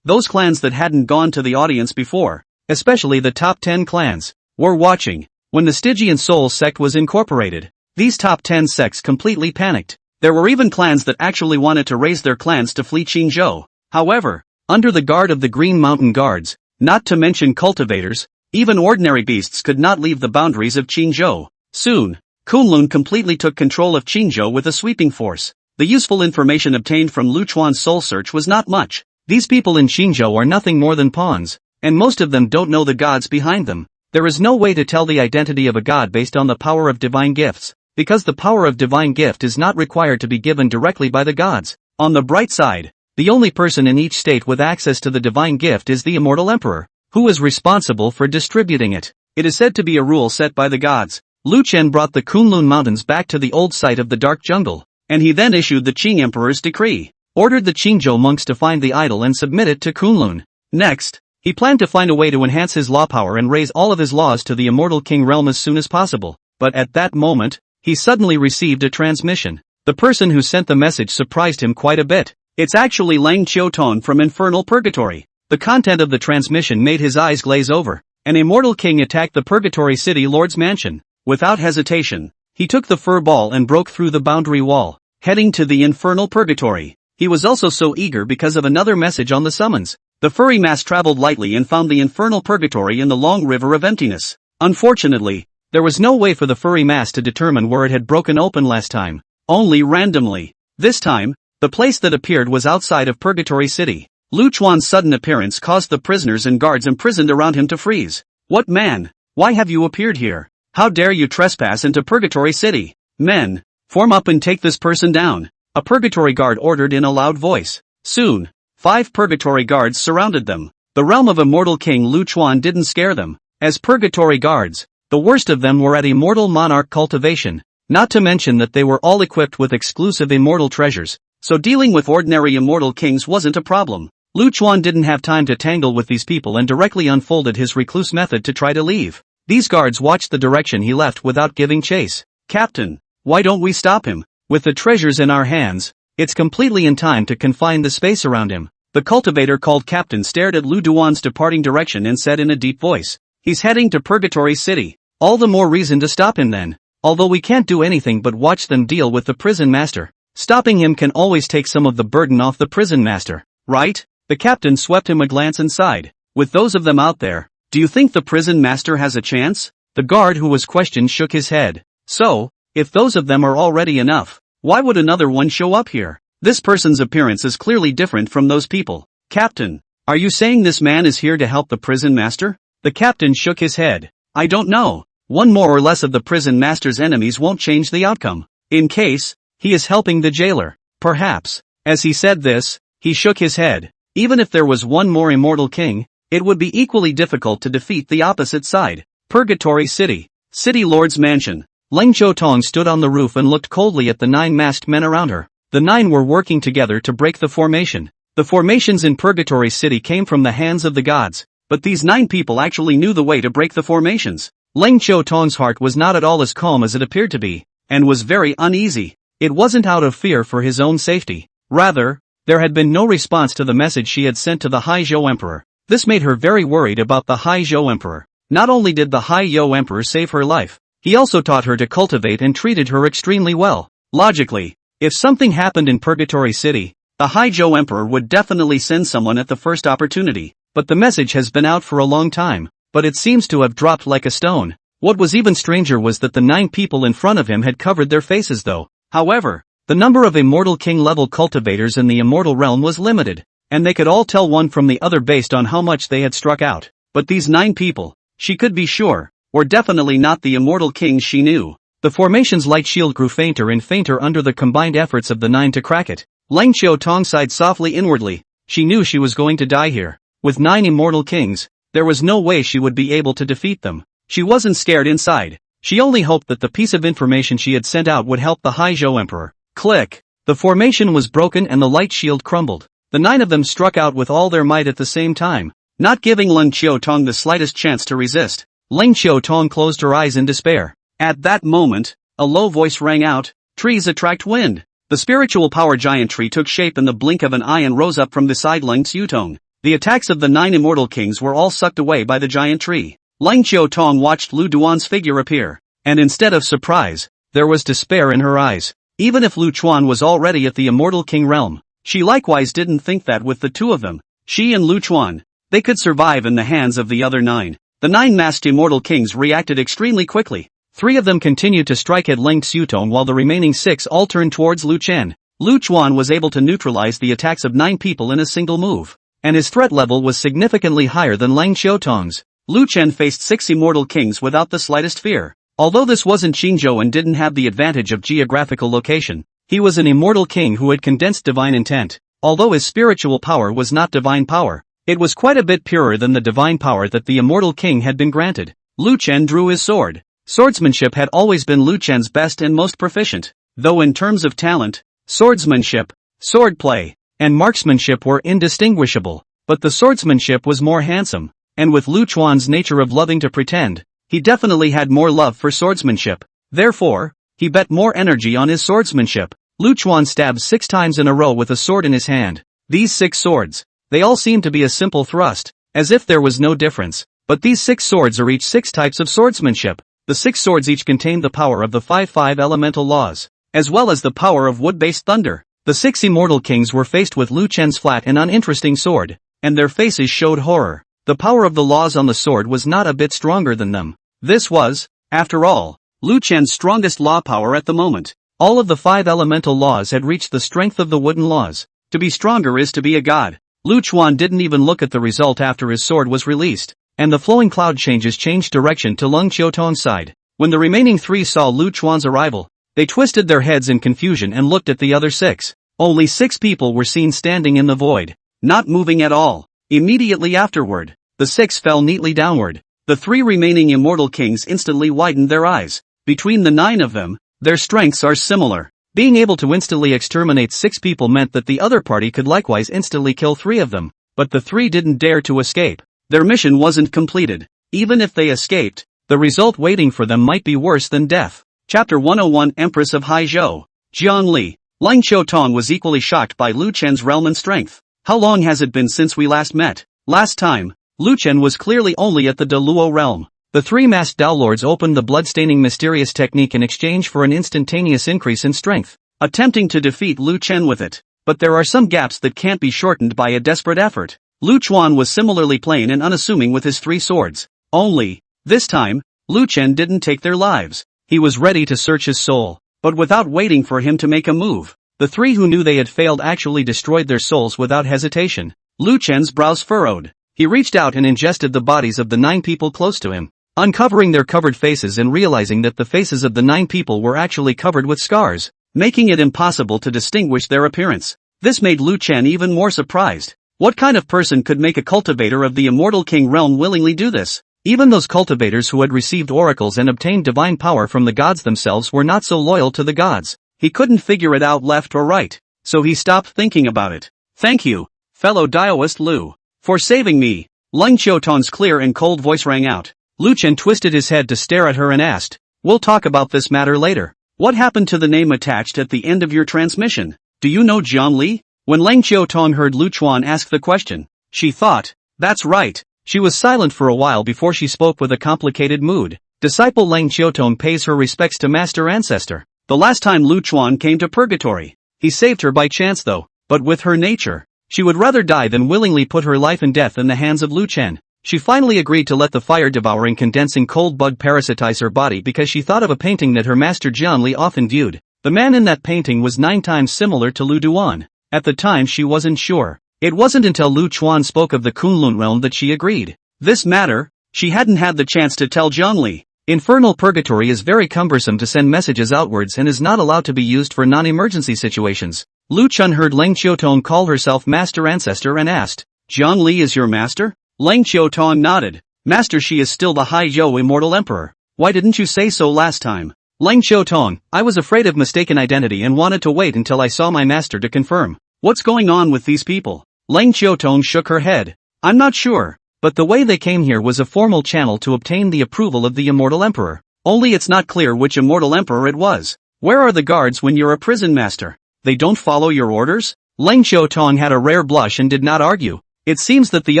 Those clans that hadn't gone to the audience before, especially the top 10 clans, were watching. When the Stygian Soul sect was incorporated, these top 10 sects completely panicked. There were even clans that actually wanted to raise their clans to flee Qingzhou. However, under the guard of the Green Mountain Guards, not to mention cultivators, even ordinary beasts could not leave the boundaries of Qingzhou. Soon, Kunlun completely took control of Qingzhou with a sweeping force. The useful information obtained from Lu Chuan's soul search was not much. These people in Qingzhou are nothing more than pawns, and most of them don't know the gods behind them. There is no way to tell the identity of a god based on the power of divine gifts, because the power of divine gift is not required to be given directly by the gods. On the bright side, the only person in each state with access to the divine gift is the immortal emperor, who is responsible for distributing it. It is said to be a rule set by the gods. Lu Chen brought the Kunlun Mountains back to the old site of the Dark Jungle, and he then issued the Qing Emperor's decree, ordered the Qingzhou monks to find the idol and submit it to Kunlun. Next, he planned to find a way to enhance his law power and raise all of his laws to the immortal king realm as soon as possible. But at that moment, he suddenly received a transmission. The person who sent the message surprised him quite a bit. It's actually Lang Qiutong from Infernal Purgatory. The content of the transmission made his eyes glaze over. An immortal king attacked the Purgatory City Lord's mansion. Without hesitation, he took the fur ball and broke through the boundary wall, heading to the Infernal Purgatory. He was also so eager because of another message on the summons. The furry mass traveled lightly and found the Infernal Purgatory in the long river of emptiness. Unfortunately, there was no way for the furry mass to determine where it had broken open last time, only randomly. This time, the place that appeared was outside of Purgatory City. Lu Chuan's sudden appearance caused the prisoners and guards imprisoned around him to freeze. What man? Why have you appeared here? How dare you trespass into Purgatory City? Men, form up and take this person down, a Purgatory guard ordered in a loud voice. Soon, 5 Purgatory guards surrounded them. The realm of immortal King Lu Chuan didn't scare them. As Purgatory guards, the worst of them were at immortal monarch cultivation, not to mention that they were all equipped with exclusive immortal treasures, so dealing with ordinary immortal kings wasn't a problem. Lu Chuan didn't have time to tangle with these people and directly unfolded his recluse method to try to leave. These guards watched the direction he left without giving chase. Captain, why don't we stop him? With the treasures in our hands, it's completely in time to confine the space around him. The cultivator called Captain stared at Lu Duan's departing direction and said in a deep voice, he's heading to Purgatory City. All the more reason to stop him then. Although we can't do anything but watch them deal with the prison master. Stopping him can always take some of the burden off the prison master, right? The captain swept him a glance and sighed. With those of them out there, do you think the prison master has a chance? The guard who was questioned shook his head. So, if those of them are already enough, why would another one show up here? This person's appearance is clearly different from those people. Captain, are you saying this man is here to help the prison master? The captain shook his head. I don't know. One more or less of the prison master's enemies won't change the outcome. In case, he is helping the jailer. Perhaps. As he said this, he shook his head. Even if there was one more immortal king, it would be equally difficult to defeat the opposite side. Purgatory City. City Lord's Mansion. Ling Qiutong stood on the roof and looked coldly at the 9 masked men around her. The 9 were working together to break the formation. The formations in Purgatory City came from the hands of the gods, but these 9 people actually knew the way to break the formations. Ling Qiutong's heart was not at all as calm as it appeared to be, and was very uneasy. It wasn't out of fear for his own safety. Rather, there had been no response to the message she had sent to the Haizhou Emperor. This made her very worried about the Hai Zhou Emperor. Not only did the Hai Zhou Emperor save her life, he also taught her to cultivate and treated her extremely well. Logically, if something happened in Purgatory City, the Hai Zhou Emperor would definitely send someone at the first opportunity. But the message has been out for a long time, but it seems to have dropped like a stone. What was even stranger was that the 9 people in front of him had covered their faces though. However, the number of Immortal King level cultivators in the Immortal Realm was limited, and they could all tell one from the other based on how much they had struck out. But these 9 people, she could be sure, were definitely not the Immortal Kings she knew. The formation's light shield grew fainter and fainter under the combined efforts of the 9 to crack it. Lang Qiu-tong sighed softly inwardly. She knew she was going to die here. With 9 Immortal Kings, there was no way she would be able to defeat them. She wasn't scared inside. She only hoped that the piece of information she had sent out would help the Hai Zhou Emperor. Click! The formation was broken and the light shield crumbled. The 9 of them struck out with all their might at the same time, not giving Lang Qiu-tong the slightest chance to resist. Lang Qiu-tong closed her eyes in despair. At that moment, a low voice rang out, "Trees attract wind." The spiritual power giant tree took shape in the blink of an eye and rose up from beside Lang Qiu-tong. The attacks of the 9 Immortal Kings were all sucked away by the giant tree. Lang Qiu-tong watched Lu Duan's figure appear, and instead of surprise, there was despair in her eyes. Even if Lu Chuan was already at the Immortal King realm, she likewise didn't think that with the 2 of them, she and Lu Chuan, they could survive in the hands of the other 9. The 9 masked Immortal Kings reacted extremely quickly. 3 of them continued to strike at Lang Xiutong while the remaining 6 all turned towards Lu Chen. Lu Chuan was able to neutralize the attacks of 9 people in a single move, and his threat level was significantly higher than Lang Xiutong's. Lu Chen faced 6 Immortal Kings without the slightest fear. Although this wasn't Qingzhou and didn't have the advantage of geographical location, he was an Immortal King who had condensed divine intent. Although his spiritual power was not divine power, it was quite a bit purer than the divine power that the Immortal King had been granted. Lu Chen drew his sword. Swordsmanship had always been Lu Chen's best and most proficient, though in terms of talent, swordsmanship, swordplay, and marksmanship were indistinguishable, but the swordsmanship was more handsome. And with Lu Chuan's nature of loving to pretend, he definitely had more love for swordsmanship. Therefore, he bet more energy on his swordsmanship. Lu Chuan stabbed 6 times in a row with a sword in his hand. These 6 swords, they all seemed to be a simple thrust, as if there was no difference. But these 6 swords are each 6 types of swordsmanship. The 6 swords each contain the power of the 5 elemental laws, as well as the power of wood-based thunder. The 6 Immortal Kings were faced with Lu Chen's flat and uninteresting sword, and their faces showed horror. The power of the laws on the sword was not a bit stronger than them. This was, after all, Lu Chen's strongest law power at the moment. All of the 5 elemental laws had reached the strength of the wooden laws. To be stronger is to be a god. Lu Chuan didn't even look at the result after his sword was released, and the flowing cloud changes changed direction to Lang Qiutong's side. When the remaining 3 saw Lu Chuan's arrival, they twisted their heads in confusion and looked at the other 6. Only 6 people were seen standing in the void, not moving at all. Immediately afterward, the 6 fell neatly downward. The 3 remaining Immortal Kings instantly widened their eyes. Between the 9 of them, their strengths are similar. Being able to instantly exterminate 6 people meant that the other party could likewise instantly kill 3 of them, but the 3 didn't dare to escape. Their mission wasn't completed. Even if they escaped, the result waiting for them might be worse than death. Chapter 101 Empress of Hai Zhou. Jiang Li. Lang Qiutong was equally shocked by Lu Chen's realm and strength. How long has it been since we last met? Last time, Lu Chen was clearly only at the De Luo realm. The 3 masked Dao Lords opened the blood-staining mysterious technique in exchange for an instantaneous increase in strength, attempting to defeat Lu Chen with it. But there are some gaps that can't be shortened by a desperate effort. Lu Chuan was similarly plain and unassuming with his 3 swords. Only, this time, Lu Chen didn't take their lives. He was ready to search his soul, but without waiting for him to make a move. The 3 who knew they had failed actually destroyed their souls without hesitation. Lu Chen's brows furrowed. He reached out and ingested the bodies of the 9 people close to him, uncovering their covered faces and realizing that the faces of the 9 people were actually covered with scars, making it impossible to distinguish their appearance. This made Lu Chen even more surprised. What kind of person could make a cultivator of the Immortal King realm willingly do this? Even those cultivators who had received oracles and obtained divine power from the gods themselves were not so loyal to the gods. He couldn't figure it out left or right, so he stopped thinking about it. Thank you, fellow Daoist Lu, for saving me. Lang Qiutong's clear and cold voice rang out. Lu Chen twisted his head to stare at her and asked, "We'll talk about this matter later. What happened to the name attached at the end of your transmission? Do you know Jiang Li?" When Lang Qiutong heard Lu Chuan ask the question, she thought, That's right. She was silent for a while before she spoke with a complicated mood. Disciple Lang Qiutong pays her respects to Master Ancestor. The last time Lu Chuan came to purgatory, he saved her by chance though, but with her nature, she would rather die than willingly put her life and death in the hands of Lu Chen. She finally agreed to let the fire-devouring condensing cold bug parasitize her body because she thought of a painting that her master Jianli often viewed. The man in that painting was 9 times similar to Lu Duan. At the time she wasn't sure. It wasn't until Lu Chuan spoke of the Kunlun realm that she agreed. This matter, she hadn't had the chance to tell Jianli. Infernal purgatory is very cumbersome to send messages outwards and is not allowed to be used for non-emergency situations. Lu Chun heard Lang Qiutong call herself Master Ancestor and asked, Jianli is your master? Lang Qiutong nodded. Master, she is still the Haizhou Immortal Emperor. Why didn't you say so last time? Lang Qiutong, I was afraid of mistaken identity and wanted to wait until I saw my master to confirm. What's going on with these people? Lang Qiutong shook her head. I'm not sure, but the way they came here was a formal channel to obtain the approval of the Immortal Emperor. Only it's not clear which Immortal Emperor it was. Where are the guards when you're a prison master? They don't follow your orders? Lang Qiutong had a rare blush and did not argue. It seems that the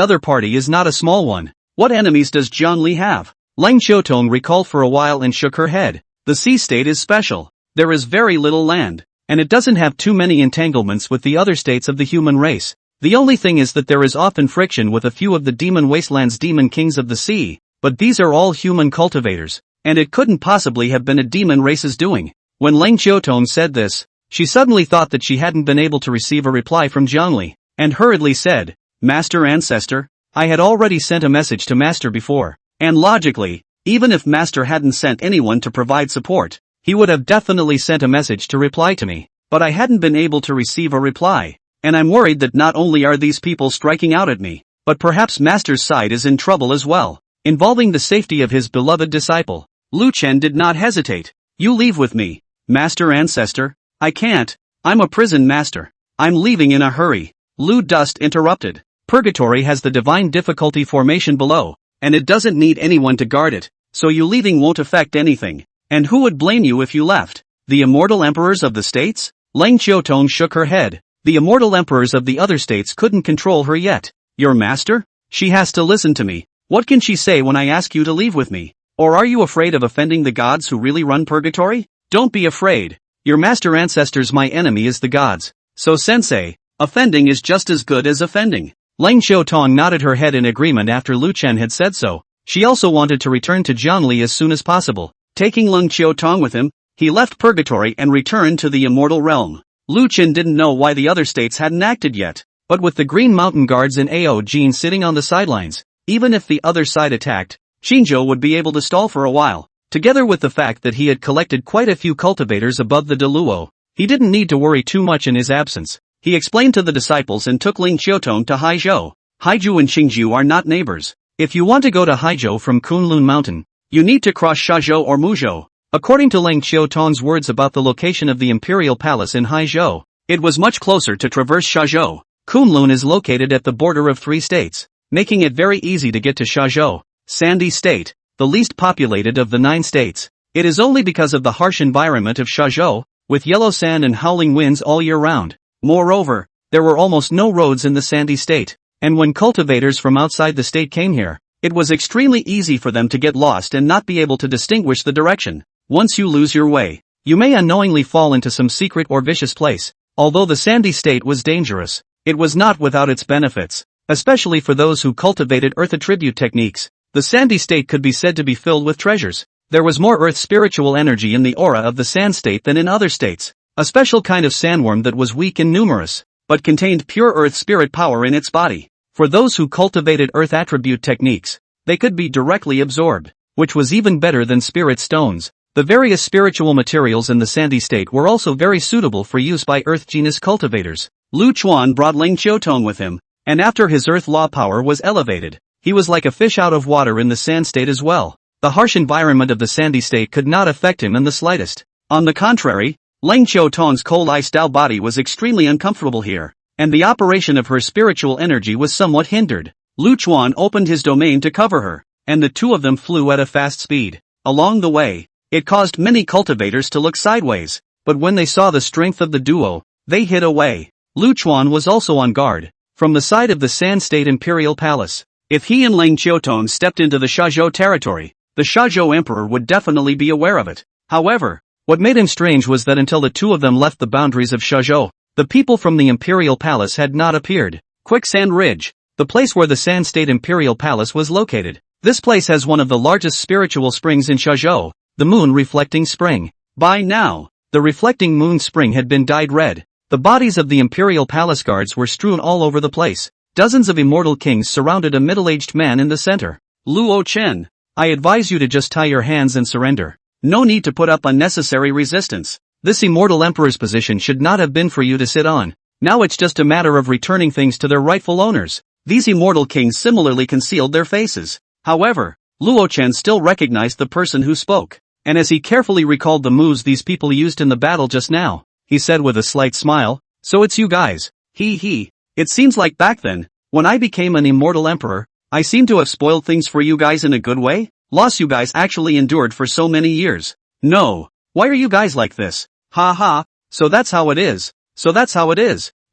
other party is not a small one. What enemies does Jianli have? Lang Qiutong recalled for a while and shook her head. The sea state is special. There is very little land, and it doesn't have too many entanglements with the other states of the human race. The only thing is that there is often friction with a few of the demon wastelands demon kings of the sea, but these are all human cultivators, and it couldn't possibly have been a demon race's doing. When Lang Qiutong said this, she suddenly thought that she hadn't been able to receive a reply from Jianli, and hurriedly said, Master Ancestor, I had already sent a message to Master before, and logically, even if Master hadn't sent anyone to provide support, he would have definitely sent a message to reply to me, but I hadn't been able to receive a reply. And I'm worried that not only are these people striking out at me, but perhaps Master's side is in trouble as well, involving the safety of his beloved disciple. Lu Chen did not hesitate. You leave with me, Master Ancestor. I can't. I'm a prison master. I'm leaving in a hurry. Lu Dust interrupted. Purgatory has the divine difficulty formation below, and it doesn't need anyone to guard it, so you leaving won't affect anything. And who would blame you if you left? The immortal emperors of the states? Lang Qiutong shook her head. The immortal emperors of the other states couldn't control her yet. Your master? She has to listen to me. What can she say when I ask you to leave with me? Or are you afraid of offending the gods who really run purgatory? Don't be afraid. Your master ancestors, my enemy is the gods. So sensei, offending is just as good as offending. Lang Qiutong nodded her head in agreement after Lu Chen had said so. She also wanted to return to Jianli as soon as possible. Taking Lang Qiutong with him, he left purgatory and returned to the immortal realm. Lu Chen didn't know why the other states hadn't acted yet, but with the Green Mountain Guards and Ao Jin sitting on the sidelines, even if the other side attacked, Xinzhou would be able to stall for a while. Together with the fact that he had collected quite a few cultivators above the Deluo, he didn't need to worry too much in his absence. He explained to the disciples and took Lang Qiutong to Haizhou. Haizhou and Xinzhou are not neighbors. If you want to go to Haizhou from Kunlun Mountain, you need to cross Shazhou or Muzhou. According to Lang Qiutong's words about the location of the Imperial Palace in Haizhou, it was much closer to traverse Shazhou. Kunlun is located at the border of 3 states, making it very easy to get to Shazhou, Sandy State, the least populated of the 9 states. It is only because of the harsh environment of Shazhou, with yellow sand and howling winds all year round. Moreover, there were almost no roads in the Sandy State, and when cultivators from outside the state came here, it was extremely easy for them to get lost and not be able to distinguish the direction. Once you lose your way, you may unknowingly fall into some secret or vicious place. Although the Sandy State was dangerous, it was not without its benefits, especially for those who cultivated earth attribute techniques. The Sandy State could be said to be filled with treasures. There was more earth spiritual energy in the aura of the Sand State than in other states, a special kind of sandworm that was weak and numerous, but contained pure earth spirit power in its body. For those who cultivated earth attribute techniques, they could be directly absorbed, which was even better than spirit stones. The various spiritual materials in the Sandy State were also very suitable for use by Earth genus cultivators. Lu Chuan brought Lang Qiutong with him, and after his Earth law power was elevated, he was like a fish out of water in the Sand State as well. The harsh environment of the Sandy State could not affect him in the slightest. On the contrary, Lang Qiutong's cold ice-style body was extremely uncomfortable here, and the operation of her spiritual energy was somewhat hindered. Lu Chuan opened his domain to cover her, and the two of them flew at a fast speed. Along the way, it caused many cultivators to look sideways, but when they saw the strength of the duo, they hid away. Lu Chuan was also on guard, from the side of the San State Imperial Palace. If he and Leng Qiutong stepped into the Shazhou territory, the Shazhou Emperor would definitely be aware of it. However, what made him strange was that until the two of them left the boundaries of Shazhou, the people from the Imperial Palace had not appeared. Quicksand Ridge, the place where the San State Imperial Palace was located. This place has one of the largest spiritual springs in Shazhou, the Moon Reflecting Spring. By now, the reflecting moon spring had been dyed red. The bodies of the Imperial Palace guards were strewn all over the place. Dozens of immortal kings surrounded a middle-aged man in the center. Luo Chen, I advise you to just tie your hands and surrender. No need to put up unnecessary resistance. This immortal emperor's position should not have been for you to sit on. Now it's just a matter of returning things to their rightful owners. These immortal kings similarly concealed their faces. However, Luo Chen still recognized the person who spoke. And as he carefully recalled the moves these people used in the battle just now, he said with a slight smile, "So it's you guys. He. It seems like back then, when I became an immortal emperor, I seem to have spoiled things for you guys in a good way? Loss you guys actually endured for so many years. No. Why are you guys like this? Ha ha, so that's how it is.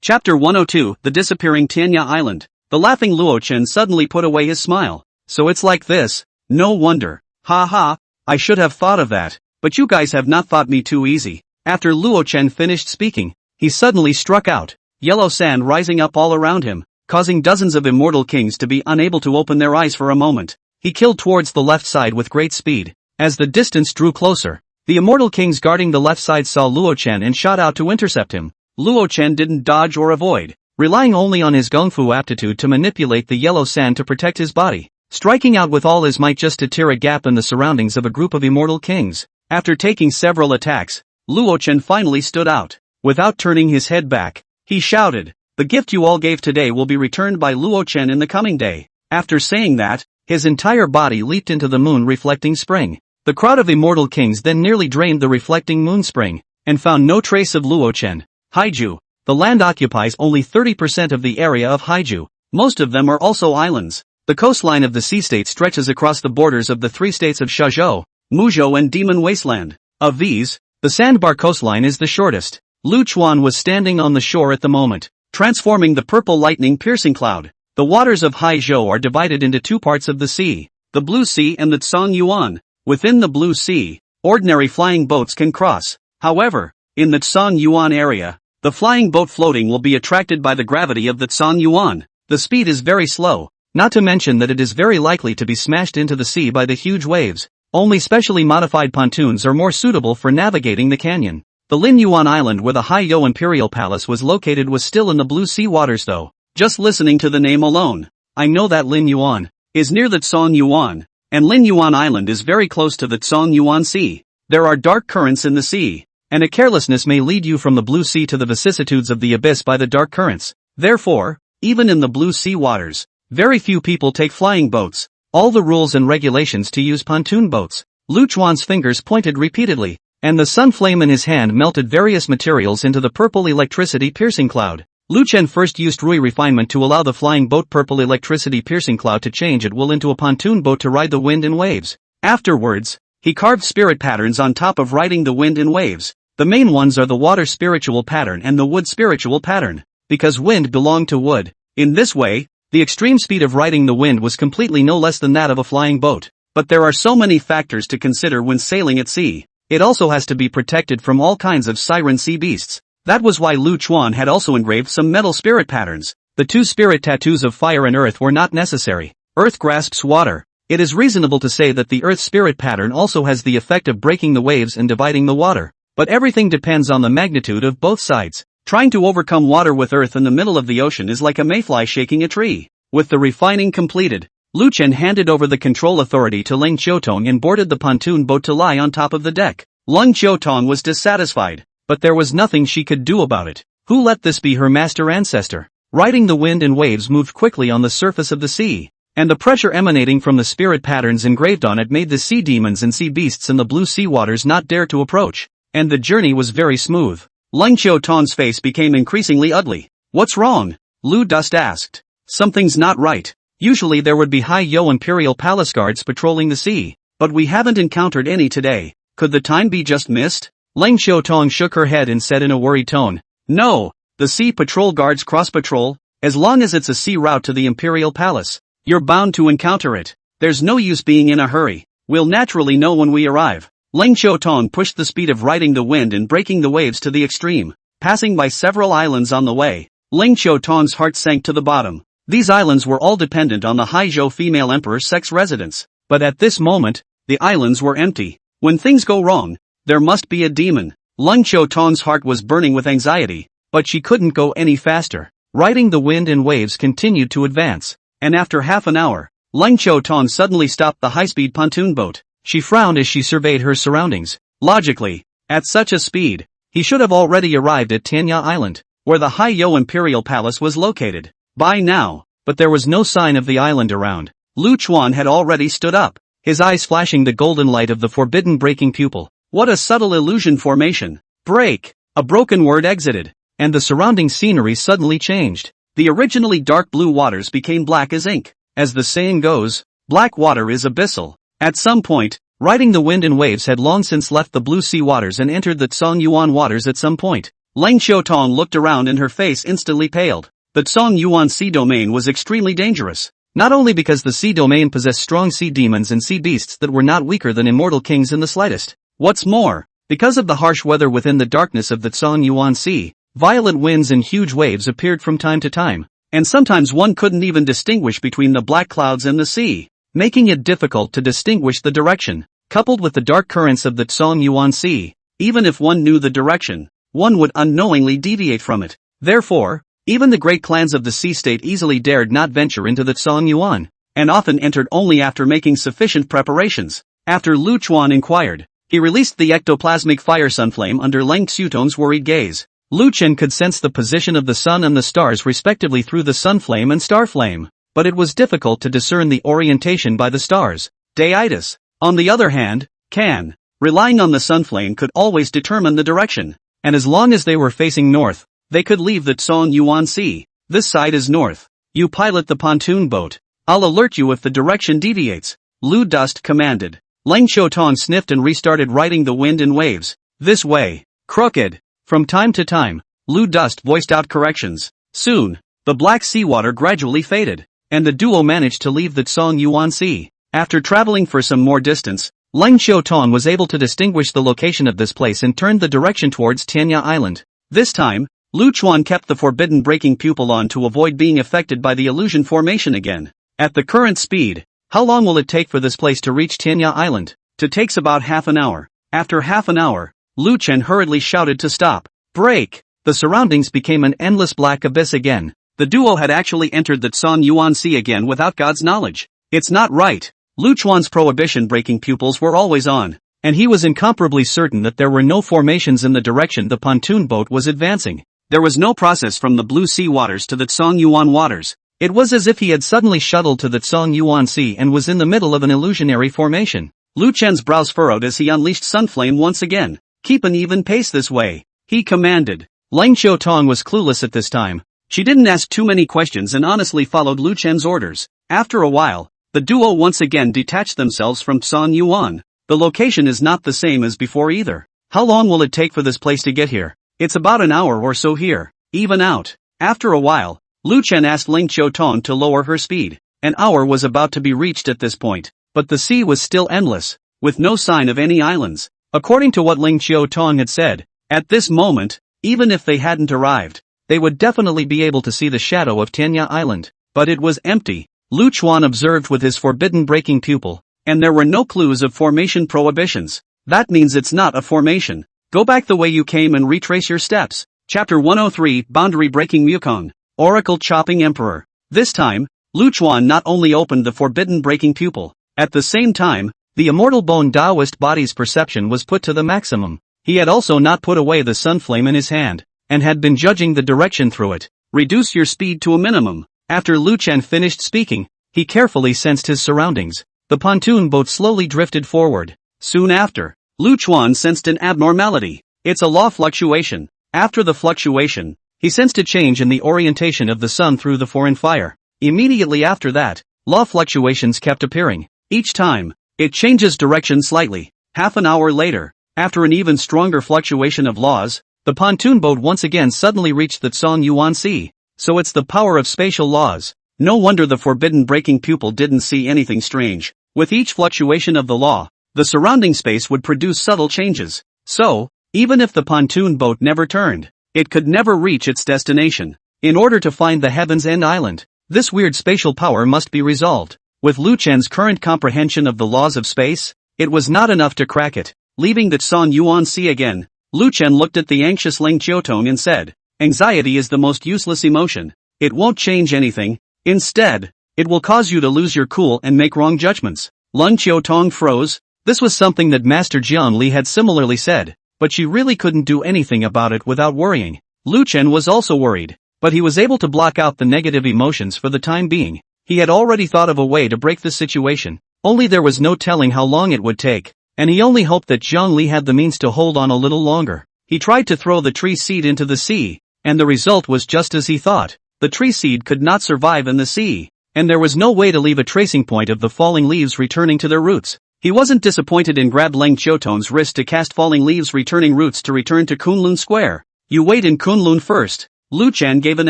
Chapter 102, The Disappearing Tianya Island. The laughing Luo Chen suddenly put away his smile. So it's like this? No wonder. Ha ha, I should have thought of that, but you guys have not thought me too easy. After Luo Chen finished speaking, he suddenly struck out, yellow sand rising up all around him, causing dozens of immortal kings to be unable to open their eyes for a moment. He killed towards the left side with great speed. As the distance drew closer, the immortal kings guarding the left side saw Luo Chen and shot out to intercept him. Luo Chen didn't dodge or avoid, relying only on his gung-fu aptitude to manipulate the yellow sand to protect his body, striking out with all his might just to tear a gap in the surroundings of a group of immortal kings. After taking several attacks, Luo Chen finally stood out. Without turning his head back, he shouted, "The gift you all gave today will be returned by Luo Chen in the coming day." After saying that, his entire body leaped into the moon reflecting spring. The crowd of immortal kings then nearly drained the reflecting moon spring, and found no trace of Luo Chen. Haiju. The land occupies only 30% of the area of Haiju. Most of them are also islands. The coastline of the sea state stretches across the borders of the three states of Shazhou, Muzhou and Demon Wasteland. Of these, the sandbar coastline is the shortest. Lu Chuan was standing on the shore at the moment, transforming the purple lightning-piercing cloud. The waters of Haizhou are divided into two parts of the sea, the Blue Sea and the Tsang Yuan. Within the Blue Sea, ordinary flying boats can cross. However, in the Tsang Yuan area, the flying boat floating will be attracted by the gravity of the Tsang Yuan. The speed is very slow, not to mention that it is very likely to be smashed into the sea by the huge waves. Only specially modified pontoons are more suitable for navigating the canyon. The Lin Yuan Island where the Haiyou Imperial Palace was located was still in the Blue Sea waters though. Just listening to the name alone, I know that Lin Yuan is near the Tsang Yuan, and Lin Yuan Island is very close to the Tsang Yuan Sea. There are dark currents in the sea, and a carelessness may lead you from the Blue Sea to the vicissitudes of the abyss by the dark currents. Therefore, even in the Blue Sea waters, very few people take flying boats. All the rules and regulations to use pontoon boats. Lu Chuan's fingers pointed repeatedly, and the sun flame in his hand melted various materials into the purple electricity-piercing cloud. Lu Chen first used Rui refinement to allow the flying boat purple electricity-piercing cloud to change at will into a pontoon boat to ride the wind and waves. Afterwards, he carved spirit patterns on top of riding the wind and waves. The main ones are the water spiritual pattern and the wood spiritual pattern, because wind belonged to wood. In this way, the extreme speed of riding the wind was completely no less than that of a flying boat. But there are so many factors to consider when sailing at sea. It also has to be protected from all kinds of siren sea beasts. That was why Lu Chuan had also engraved some metal spirit patterns. The two spirit tattoos of fire and earth were not necessary. Earth grasps water. It is reasonable to say that the earth spirit pattern also has the effect of breaking the waves and dividing the water. But everything depends on the magnitude of both sides. Trying to overcome water with earth in the middle of the ocean is like a mayfly shaking a tree. With the refining completed, Lu Chen handed over the control authority to Leng Qiutong and boarded the pontoon boat to lie on top of the deck. Leng Qiutong was dissatisfied, but there was nothing she could do about it. Who let this be her master ancestor? Riding the wind and waves moved quickly on the surface of the sea, and the pressure emanating from the spirit patterns engraved on it made the sea demons and sea beasts in the Blue Sea waters not dare to approach. And the journey was very smooth. Leng Qiutong's face became increasingly ugly. "What's wrong?" Lu Dust asked. "Something's not right. Usually there would be Haiyou Imperial Palace guards patrolling the sea, but we haven't encountered any today. Could the time be just missed?" Leng Qiutong shook her head and said in a worried tone, "No, the sea patrol guards cross-patrol, As long as it's a sea route to the Imperial Palace, you're bound to encounter it. There's no use being in a hurry. We'll naturally know when we arrive. Ling Qiutong pushed the speed of riding the wind and breaking the waves to the extreme, passing by several islands on the way. Ling Qiutong's heart sank to the bottom. These islands were all dependent on the Haizhou female emperor's sex residence. But at this moment, the islands were empty. When things go wrong, there must be a demon. Ling Qiutong's heart was burning with anxiety, but she couldn't go any faster. Riding the wind and waves continued to advance, and after half an hour, Ling Qiutong suddenly stopped the high-speed pontoon boat. She frowned as she surveyed her surroundings. Logically, at such a speed, he should have already arrived at Tianya Island, where the Haizhou Imperial Palace was located by now, but there was no sign of the island around. Lu Chuan had already stood up, his eyes flashing the golden light of the forbidden breaking pupil. What a subtle illusion formation! Break! A broken word exited, and the surrounding scenery suddenly changed. The originally dark blue waters became black as ink. As the saying goes, black water is abyssal. At some point, riding the wind and waves had long since left the blue sea waters and entered the Tsongyuan waters at some point. Ling Qiutong looked around and her face instantly paled. The Tsongyuan sea domain was extremely dangerous. Not only because the sea domain possessed strong sea demons and sea beasts that were not weaker than immortal kings in the slightest. What's more, because of the harsh weather within the darkness of the Tsongyuan Sea, violent winds and huge waves appeared from time to time, and sometimes one couldn't even distinguish between the black clouds and the sea, making it difficult to distinguish the direction. Coupled with the dark currents of the Tsongyuan Sea, even if one knew the direction, one would unknowingly deviate from it. Therefore, even the great clans of the sea state easily dared not venture into the Tsongyuan, and often entered only after making sufficient preparations. After Lu Chuan inquired, he released the ectoplasmic fire sunflame under Ling Qiutong's worried gaze. Lu Chen could sense the position of the sun and the stars respectively through the sunflame and starflame, but it was difficult to discern the orientation by the stars. Deitis, on the other hand, can, relying on the sunflame, could always determine the direction, and as long as they were facing north, they could leave the Tsongyuan Sea. This side is north. You pilot the pontoon boat. I'll alert you if the direction deviates. Lu Dust commanded. Ling Qiutong sniffed and restarted riding the wind and waves. This way. Crooked. From time to time, Lu Dust voiced out corrections. Soon, the black seawater gradually faded, and the duo managed to leave the Tsongyuan Sea. After traveling for some more distance, Ling Qiutong was able to distinguish the location of this place and turned the direction towards Tianya Island. This time, Lu Chuan kept the forbidden breaking pupil on to avoid being affected by the illusion formation again. At the current speed, how long will it take for this place to reach Tianya Island? It takes about half an hour. After half an hour, Lu Chen hurriedly shouted to stop. Break! The surroundings became an endless black abyss again. The duo had actually entered the Tsongyuan Sea again without God's knowledge. It's not right. Lu Chuan's prohibition-breaking pupils were always on, and he was incomparably certain that there were no formations in the direction the pontoon boat was advancing. There was no process from the blue sea waters to the Tsongyuan waters. It was as if he had suddenly shuttled to the Tsongyuan Sea and was in the middle of an illusionary formation. Lu Chen's brows furrowed as he unleashed Sunflame once again. Keep an even pace this way, he commanded. Ling Qiutong was clueless at this time. She didn't ask too many questions and honestly followed Lu Chen's orders. After a while, the duo once again detached themselves from Tsongyuan. The location is not the same as before either. How long will it take for this place to get here? It's about an hour or so here. Even out. After a while, Lu Chen asked Ling Qiutong to lower her speed. An hour was about to be reached at this point, but the sea was still endless, with no sign of any islands. According to what Ling Qiutong had said, at this moment, even if they hadn't arrived, they would definitely be able to see the shadow of Tianya Island. But it was empty, Lu Chuan observed with his forbidden breaking pupil, and there were no clues of formation prohibitions. That means it's not a formation. Go back the way you came and retrace your steps. Chapter 103, Boundary Breaking Mukong. Oracle Chopping Emperor. This time, Lu Chuan not only opened the forbidden breaking pupil, at the same time, the immortal bone Taoist body's perception was put to the maximum. He had also not put away the sunflame in his hand, and had been judging the direction through it. Reduce your speed to a minimum. After Lu Chen finished speaking, he carefully sensed his surroundings. The pontoon boat slowly drifted forward. Soon after, Lu Chuan sensed an abnormality. It's a law fluctuation. After the fluctuation, he sensed a change in the orientation of the sun through the foreign fire. Immediately after that, law fluctuations kept appearing. Each time, it changes direction slightly. Half an hour later, after an even stronger fluctuation of laws, the pontoon boat once again suddenly reached the Tsongyuan Sea. So it's the power of spatial laws. No wonder the forbidden breaking pupil didn't see anything strange. With each fluctuation of the law, the surrounding space would produce subtle changes. So, even if the pontoon boat never turned, it could never reach its destination. In order to find the Heaven's End Island, this weird spatial power must be resolved. With Lu Chen's current comprehension of the laws of space, it was not enough to crack it. Leaving the San Yuan Sea again, Lu Chen looked at the anxious Ling Qiutong and said, "Anxiety is the most useless emotion. It won't change anything. Instead, it will cause you to lose your cool and make wrong judgments." Ling Qiutong froze. This was something that Master Jian Li had similarly said, but she really couldn't do anything about it without worrying. Lu Chen was also worried, but he was able to block out the negative emotions for the time being. He had already thought of a way to break the situation, only there was no telling how long it would take, and he only hoped that Jiang Li had the means to hold on a little longer. He tried to throw the tree seed into the sea, and the result was just as he thought. The tree seed could not survive in the sea, and there was no way to leave a tracing point of the falling leaves returning to their roots. He wasn't disappointed and grabbed Ling Qiutong's wrist to cast falling leaves returning roots to return to Kunlun Square. "You wait in Kunlun first," Lu Chen gave an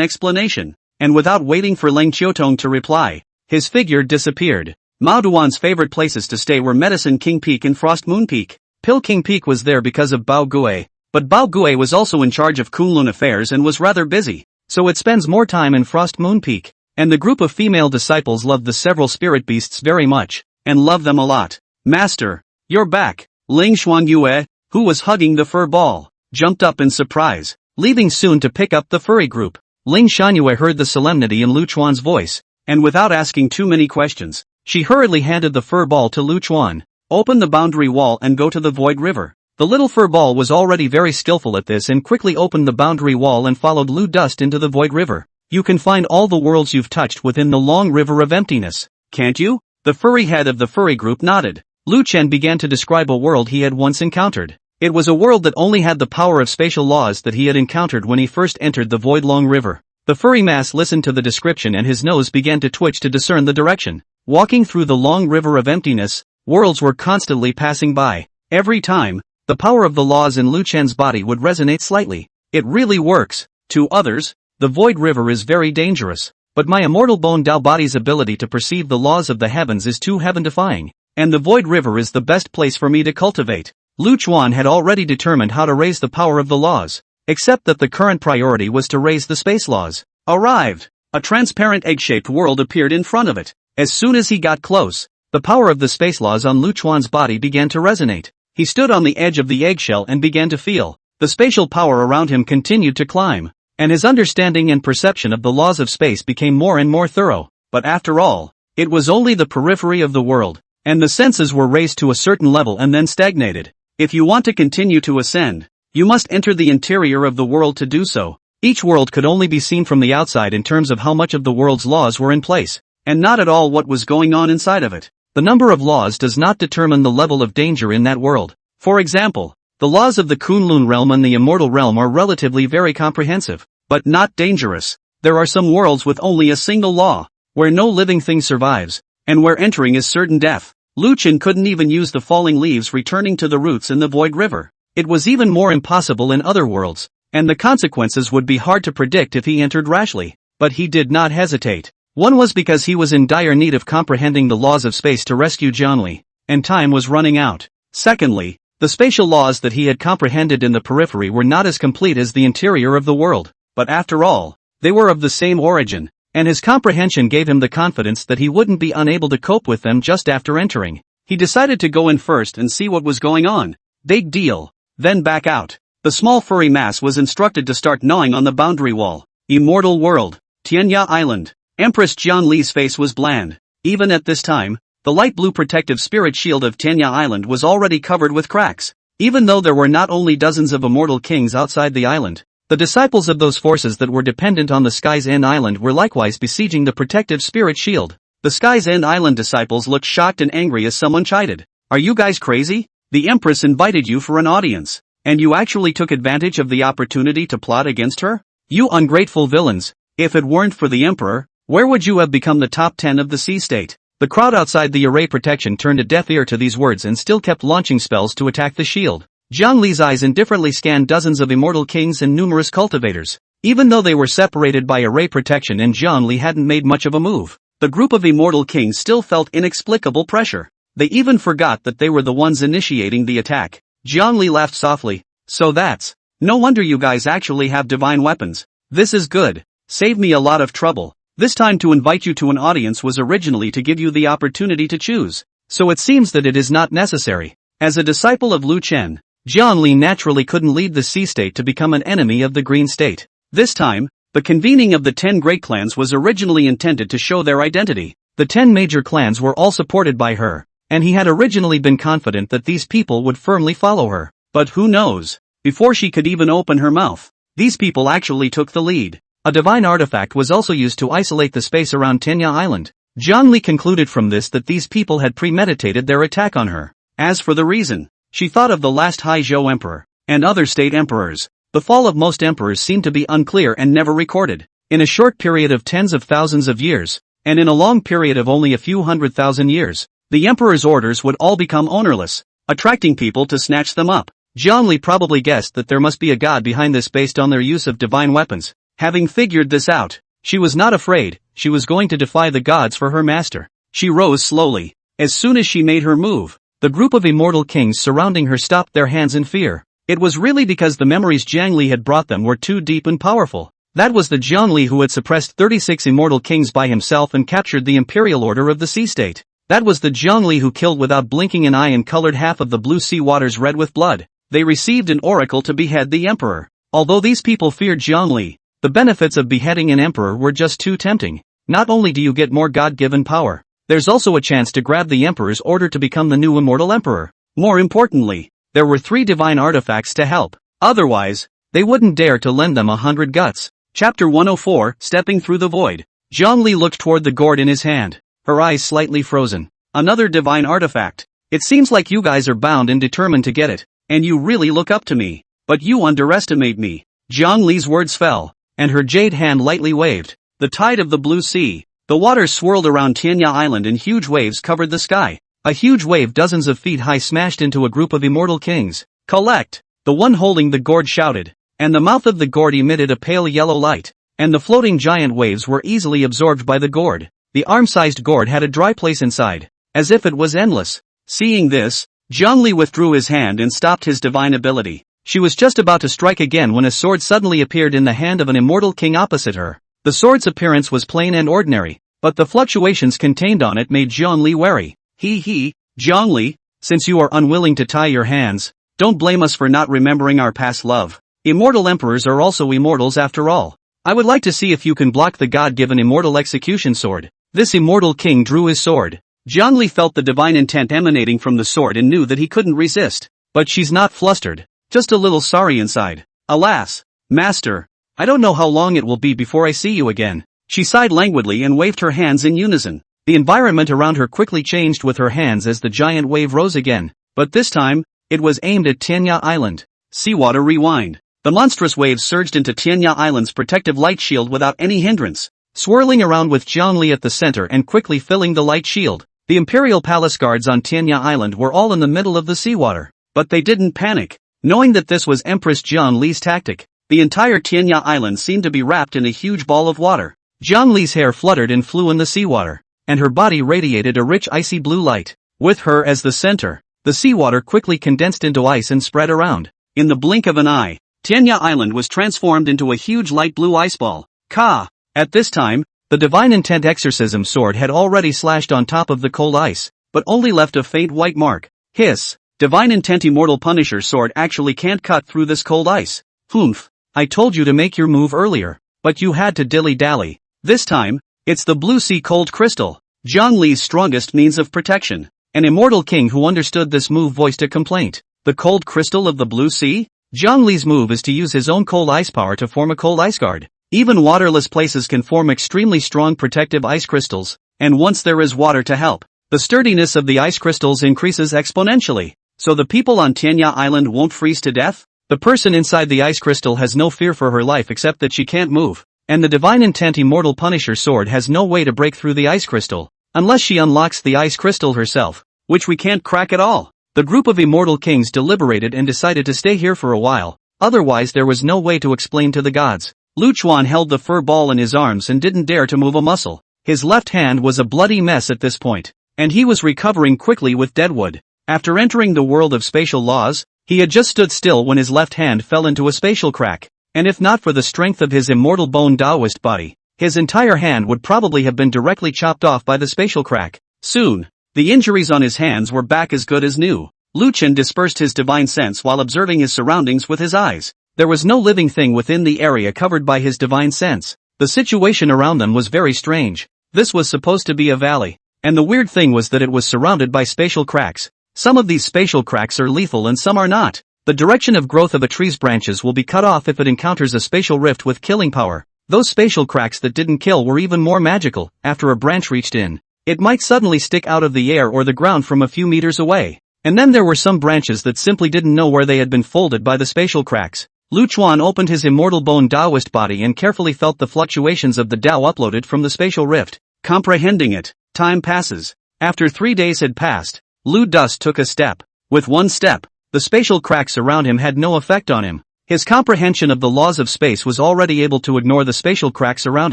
explanation, and without waiting for Ling Qiutong to reply, his figure disappeared. Mao Duan's favorite places to stay were Medicine King Peak and Frost Moon Peak. Pill King Peak was there because of Bao Gui, but Bao Gui was also in charge of Kunlun affairs and was rather busy, so it spends more time in Frost Moon Peak, and the group of female disciples loved the several spirit beasts very much, and loved them a lot. "Master, you're back." Ling Xuanyue, who was hugging the fur ball, jumped up in surprise, leaving soon to pick up the furry group. Ling Xuanyue heard the solemnity in Lu Chuan's voice, and without asking too many questions, she hurriedly handed the fur ball to Lu Chuan. "Open the boundary wall and go to the Void River." The little fur ball was already very skillful at this and quickly opened the boundary wall and followed Lu Dust into the Void River. "You can find all the worlds you've touched within the long river of emptiness, can't you?" The furry head of the furry group nodded. Lu Chen began to describe a world he had once encountered. It was a world that only had the power of spatial laws that he had encountered when he first entered the Void Long River. The furry mass listened to the description and his nose began to twitch to discern the direction. Walking through the long river of emptiness, worlds were constantly passing by. Every time, the power of the laws in Lu Chen's body would resonate slightly. "It really works." To others, the Void River is very dangerous, but my immortal bone Dao body's ability to perceive the laws of the heavens is too heaven-defying, and the Void River is the best place for me to cultivate. Lu Chuan had already determined how to raise the power of the laws, except that the current priority was to raise the space laws. Arrived! A transparent egg-shaped world appeared in front of it. As soon as he got close, the power of the space laws on Lu Chuan's body began to resonate. He stood on the edge of the eggshell and began to feel. The spatial power around him continued to climb, and his understanding and perception of the laws of space became more and more thorough. But after all, it was only the periphery of the world, and the senses were raised to a certain level and then stagnated. If you want to continue to ascend, you must enter the interior of the world to do so. Each world could only be seen from the outside in terms of how much of the world's laws were in place, and not at all what was going on inside of it. The number of laws does not determine the level of danger in that world. For example, the laws of the Kunlun realm and the immortal realm are relatively very comprehensive, but not dangerous. There are some worlds with only a single law, where no living thing survives, and where entering is certain death. Lu Chen couldn't even use the falling leaves returning to the roots in the Void River. It was even more impossible in other worlds, and the consequences would be hard to predict if he entered rashly. But he did not hesitate. One was because he was in dire need of comprehending the laws of space to rescue Jianli, and time was running out. Secondly, the spatial laws that he had comprehended in the periphery were not as complete as the interior of the world, but after all, they were of the same origin, and his comprehension gave him the confidence that he wouldn't be unable to cope with them just after entering. He decided to go in first and see what was going on. Big deal. Then back out. The small furry mass was instructed to start gnawing on the boundary wall. Immortal world. Tianya Island. Empress Jianli's face was bland. Even at this time, the light blue protective spirit shield of Tianya Island was already covered with cracks. Even though there were not only dozens of immortal kings outside the island, the disciples of those forces that were dependent on the Sky's End Island were likewise besieging the protective spirit shield. The Sky's End Island disciples looked shocked and angry as someone chided. "Are you guys crazy? The Empress invited you for an audience, and you actually took advantage of the opportunity to plot against her? You ungrateful villains! If it weren't for the Emperor, where would you have become the top 10 of the sea state?" The crowd outside the array protection turned a deaf ear to these words and still kept launching spells to attack the shield. Jiang Li's eyes indifferently scanned dozens of immortal kings and numerous cultivators. Even though they were separated by array protection and Zhongli hadn't made much of a move, the group of immortal kings still felt inexplicable pressure. They even forgot that they were the ones initiating the attack. Zhongli laughed softly. So that's, no wonder you guys actually have divine weapons. This is good. Save me a lot of trouble. This time to invite you to an audience was originally to give you the opportunity to choose. So it seems that it is not necessary. As a disciple of Lu Chen, Zhongli naturally couldn't lead the Sea State to become an enemy of the Green State. This time, the convening of the 10 great clans was originally intended to show their identity. The 10 major clans were all supported by her, and he had originally been confident that these people would firmly follow her. But who knows? Before she could even open her mouth, these people actually took the lead. A divine artifact was also used to isolate the space around Tenya Island. Zhongli concluded from this that these people had premeditated their attack on her. As for the reason, she thought of the last Haizhou emperor, and other state emperors. The fall of most emperors seemed to be unclear and never recorded. In a short period of tens of thousands of years, and in a long period of only a few 100,000 years, the emperor's orders would all become ownerless, attracting people to snatch them up. Zhongli probably guessed that there must be a god behind this based on their use of divine weapons. Having figured this out, she was not afraid. She was going to defy the gods for her master. She rose slowly. As soon as she made her move, the group of immortal kings surrounding her stopped their hands in fear. It was really because the memories Zhongli had brought them were too deep and powerful. That was the Zhongli who had suppressed 36 immortal kings by himself and captured the imperial order of the Sea State. That was the Zhongli who killed without blinking an eye and colored half of the blue sea waters red with blood. They received an oracle to behead the emperor. Although these people feared Zhongli, the benefits of beheading an emperor were just too tempting. Not only do you get more God-given power, there's also a chance to grab the emperor's order to become the new immortal emperor. More importantly, there were 3 divine artifacts to help. Otherwise, they wouldn't dare to lend them 100 guts. Chapter 104, Stepping Through the Void. Zhongli looked toward the gourd in his hand, her eyes slightly frozen. Another divine artifact. It seems like you guys are bound and determined to get it, and you really look up to me. But you underestimate me. Zhongli's words fell, and her jade hand lightly waved. The tide of the blue sea. The waters swirled around Tenya Island and huge waves covered the sky. A huge wave dozens of feet high smashed into a group of immortal kings. Collect! The one holding the gourd shouted, and the mouth of the gourd emitted a pale yellow light, and the floating giant waves were easily absorbed by the gourd. The arm-sized gourd had a dry place inside, as if it was endless. Seeing this, Zhongli withdrew his hand and stopped his divine ability. She was just about to strike again when a sword suddenly appeared in the hand of an immortal king opposite her. The sword's appearance was plain and ordinary, but the fluctuations contained on it made Zhongli wary. Zhongli, since you are unwilling to tie your hands, don't blame us for not remembering our past love. Immortal emperors are also immortals after all. I would like to see if you can block the god-given immortal execution sword. This immortal king drew his sword. Zhongli felt the divine intent emanating from the sword and knew that he couldn't resist. But she's not flustered, just a little sorry inside. Alas, master, I don't know how long it will be before I see you again. She sighed languidly and waved her hands in unison. The environment around her quickly changed with her hands as the giant wave rose again. But this time, it was aimed at Tenya Island. Seawater rewind. The monstrous waves surged into Tenya Island's protective light shield without any hindrance, swirling around with Zhongli at the center and quickly filling the light shield. The Imperial Palace guards on Tenya Island were all in the middle of the seawater. But they didn't panic, knowing that this was Empress Zhongli's tactic. The entire Tenya Island seemed to be wrapped in a huge ball of water. Zhongli's hair fluttered and flew in the seawater, and her body radiated a rich icy blue light. With her as the center, the seawater quickly condensed into ice and spread around. In the blink of an eye, Tenya Island was transformed into a huge light blue ice ball. Ka! At this time, the Divine Intent Exorcism sword had already slashed on top of the cold ice, but only left a faint white mark. Hiss! Divine Intent Immortal Punisher sword actually can't cut through this cold ice. Humph! I told you to make your move earlier, but you had to dilly-dally. This time, it's the Blue Sea Cold Crystal, Zhongli's strongest means of protection. An immortal king who understood this move voiced a complaint. The Cold Crystal of the Blue Sea? Zhongli's move is to use his own cold ice power to form a cold ice guard. Even waterless places can form extremely strong protective ice crystals, and once there is water to help, the sturdiness of the ice crystals increases exponentially. So the people on Tenya Island won't freeze to death? The person inside the ice crystal has no fear for her life except that she can't move, and the Divine Intent Immortal Punisher sword has no way to break through the ice crystal, unless she unlocks the ice crystal herself, which we can't crack at all. The group of immortal kings deliberated and decided to stay here for a while, otherwise there was no way to explain to the gods. Lu Chuan held the fur ball in his arms and didn't dare to move a muscle. His left hand was a bloody mess at this point, and he was recovering quickly with deadwood. After entering the world of spatial laws, he had just stood still when his left hand fell into a spatial crack, and if not for the strength of his immortal bone Taoist body, his entire hand would probably have been directly chopped off by the spatial crack. Soon, the injuries on his hands were back as good as new. Lu Chen dispersed his divine sense while observing his surroundings with his eyes. There was no living thing within the area covered by his divine sense. The situation around them was very strange. This was supposed to be a valley, and the weird thing was that it was surrounded by spatial cracks. Some of these spatial cracks are lethal and some are not. The direction of growth of a tree's branches will be cut off if it encounters a spatial rift with killing power. Those spatial cracks that didn't kill were even more magical. After a branch reached in, it might suddenly stick out of the air or the ground from a few meters away. And then there were some branches that simply didn't know where they had been folded by the spatial cracks. Lu Chuan opened his immortal bone Taoist body and carefully felt the fluctuations of the Tao uploaded from the spatial rift. Comprehending it, time passes. After 3 days had passed, Lu Dust took a step. With one step, the spatial cracks around him had no effect on him. His comprehension of the laws of space was already able to ignore the spatial cracks around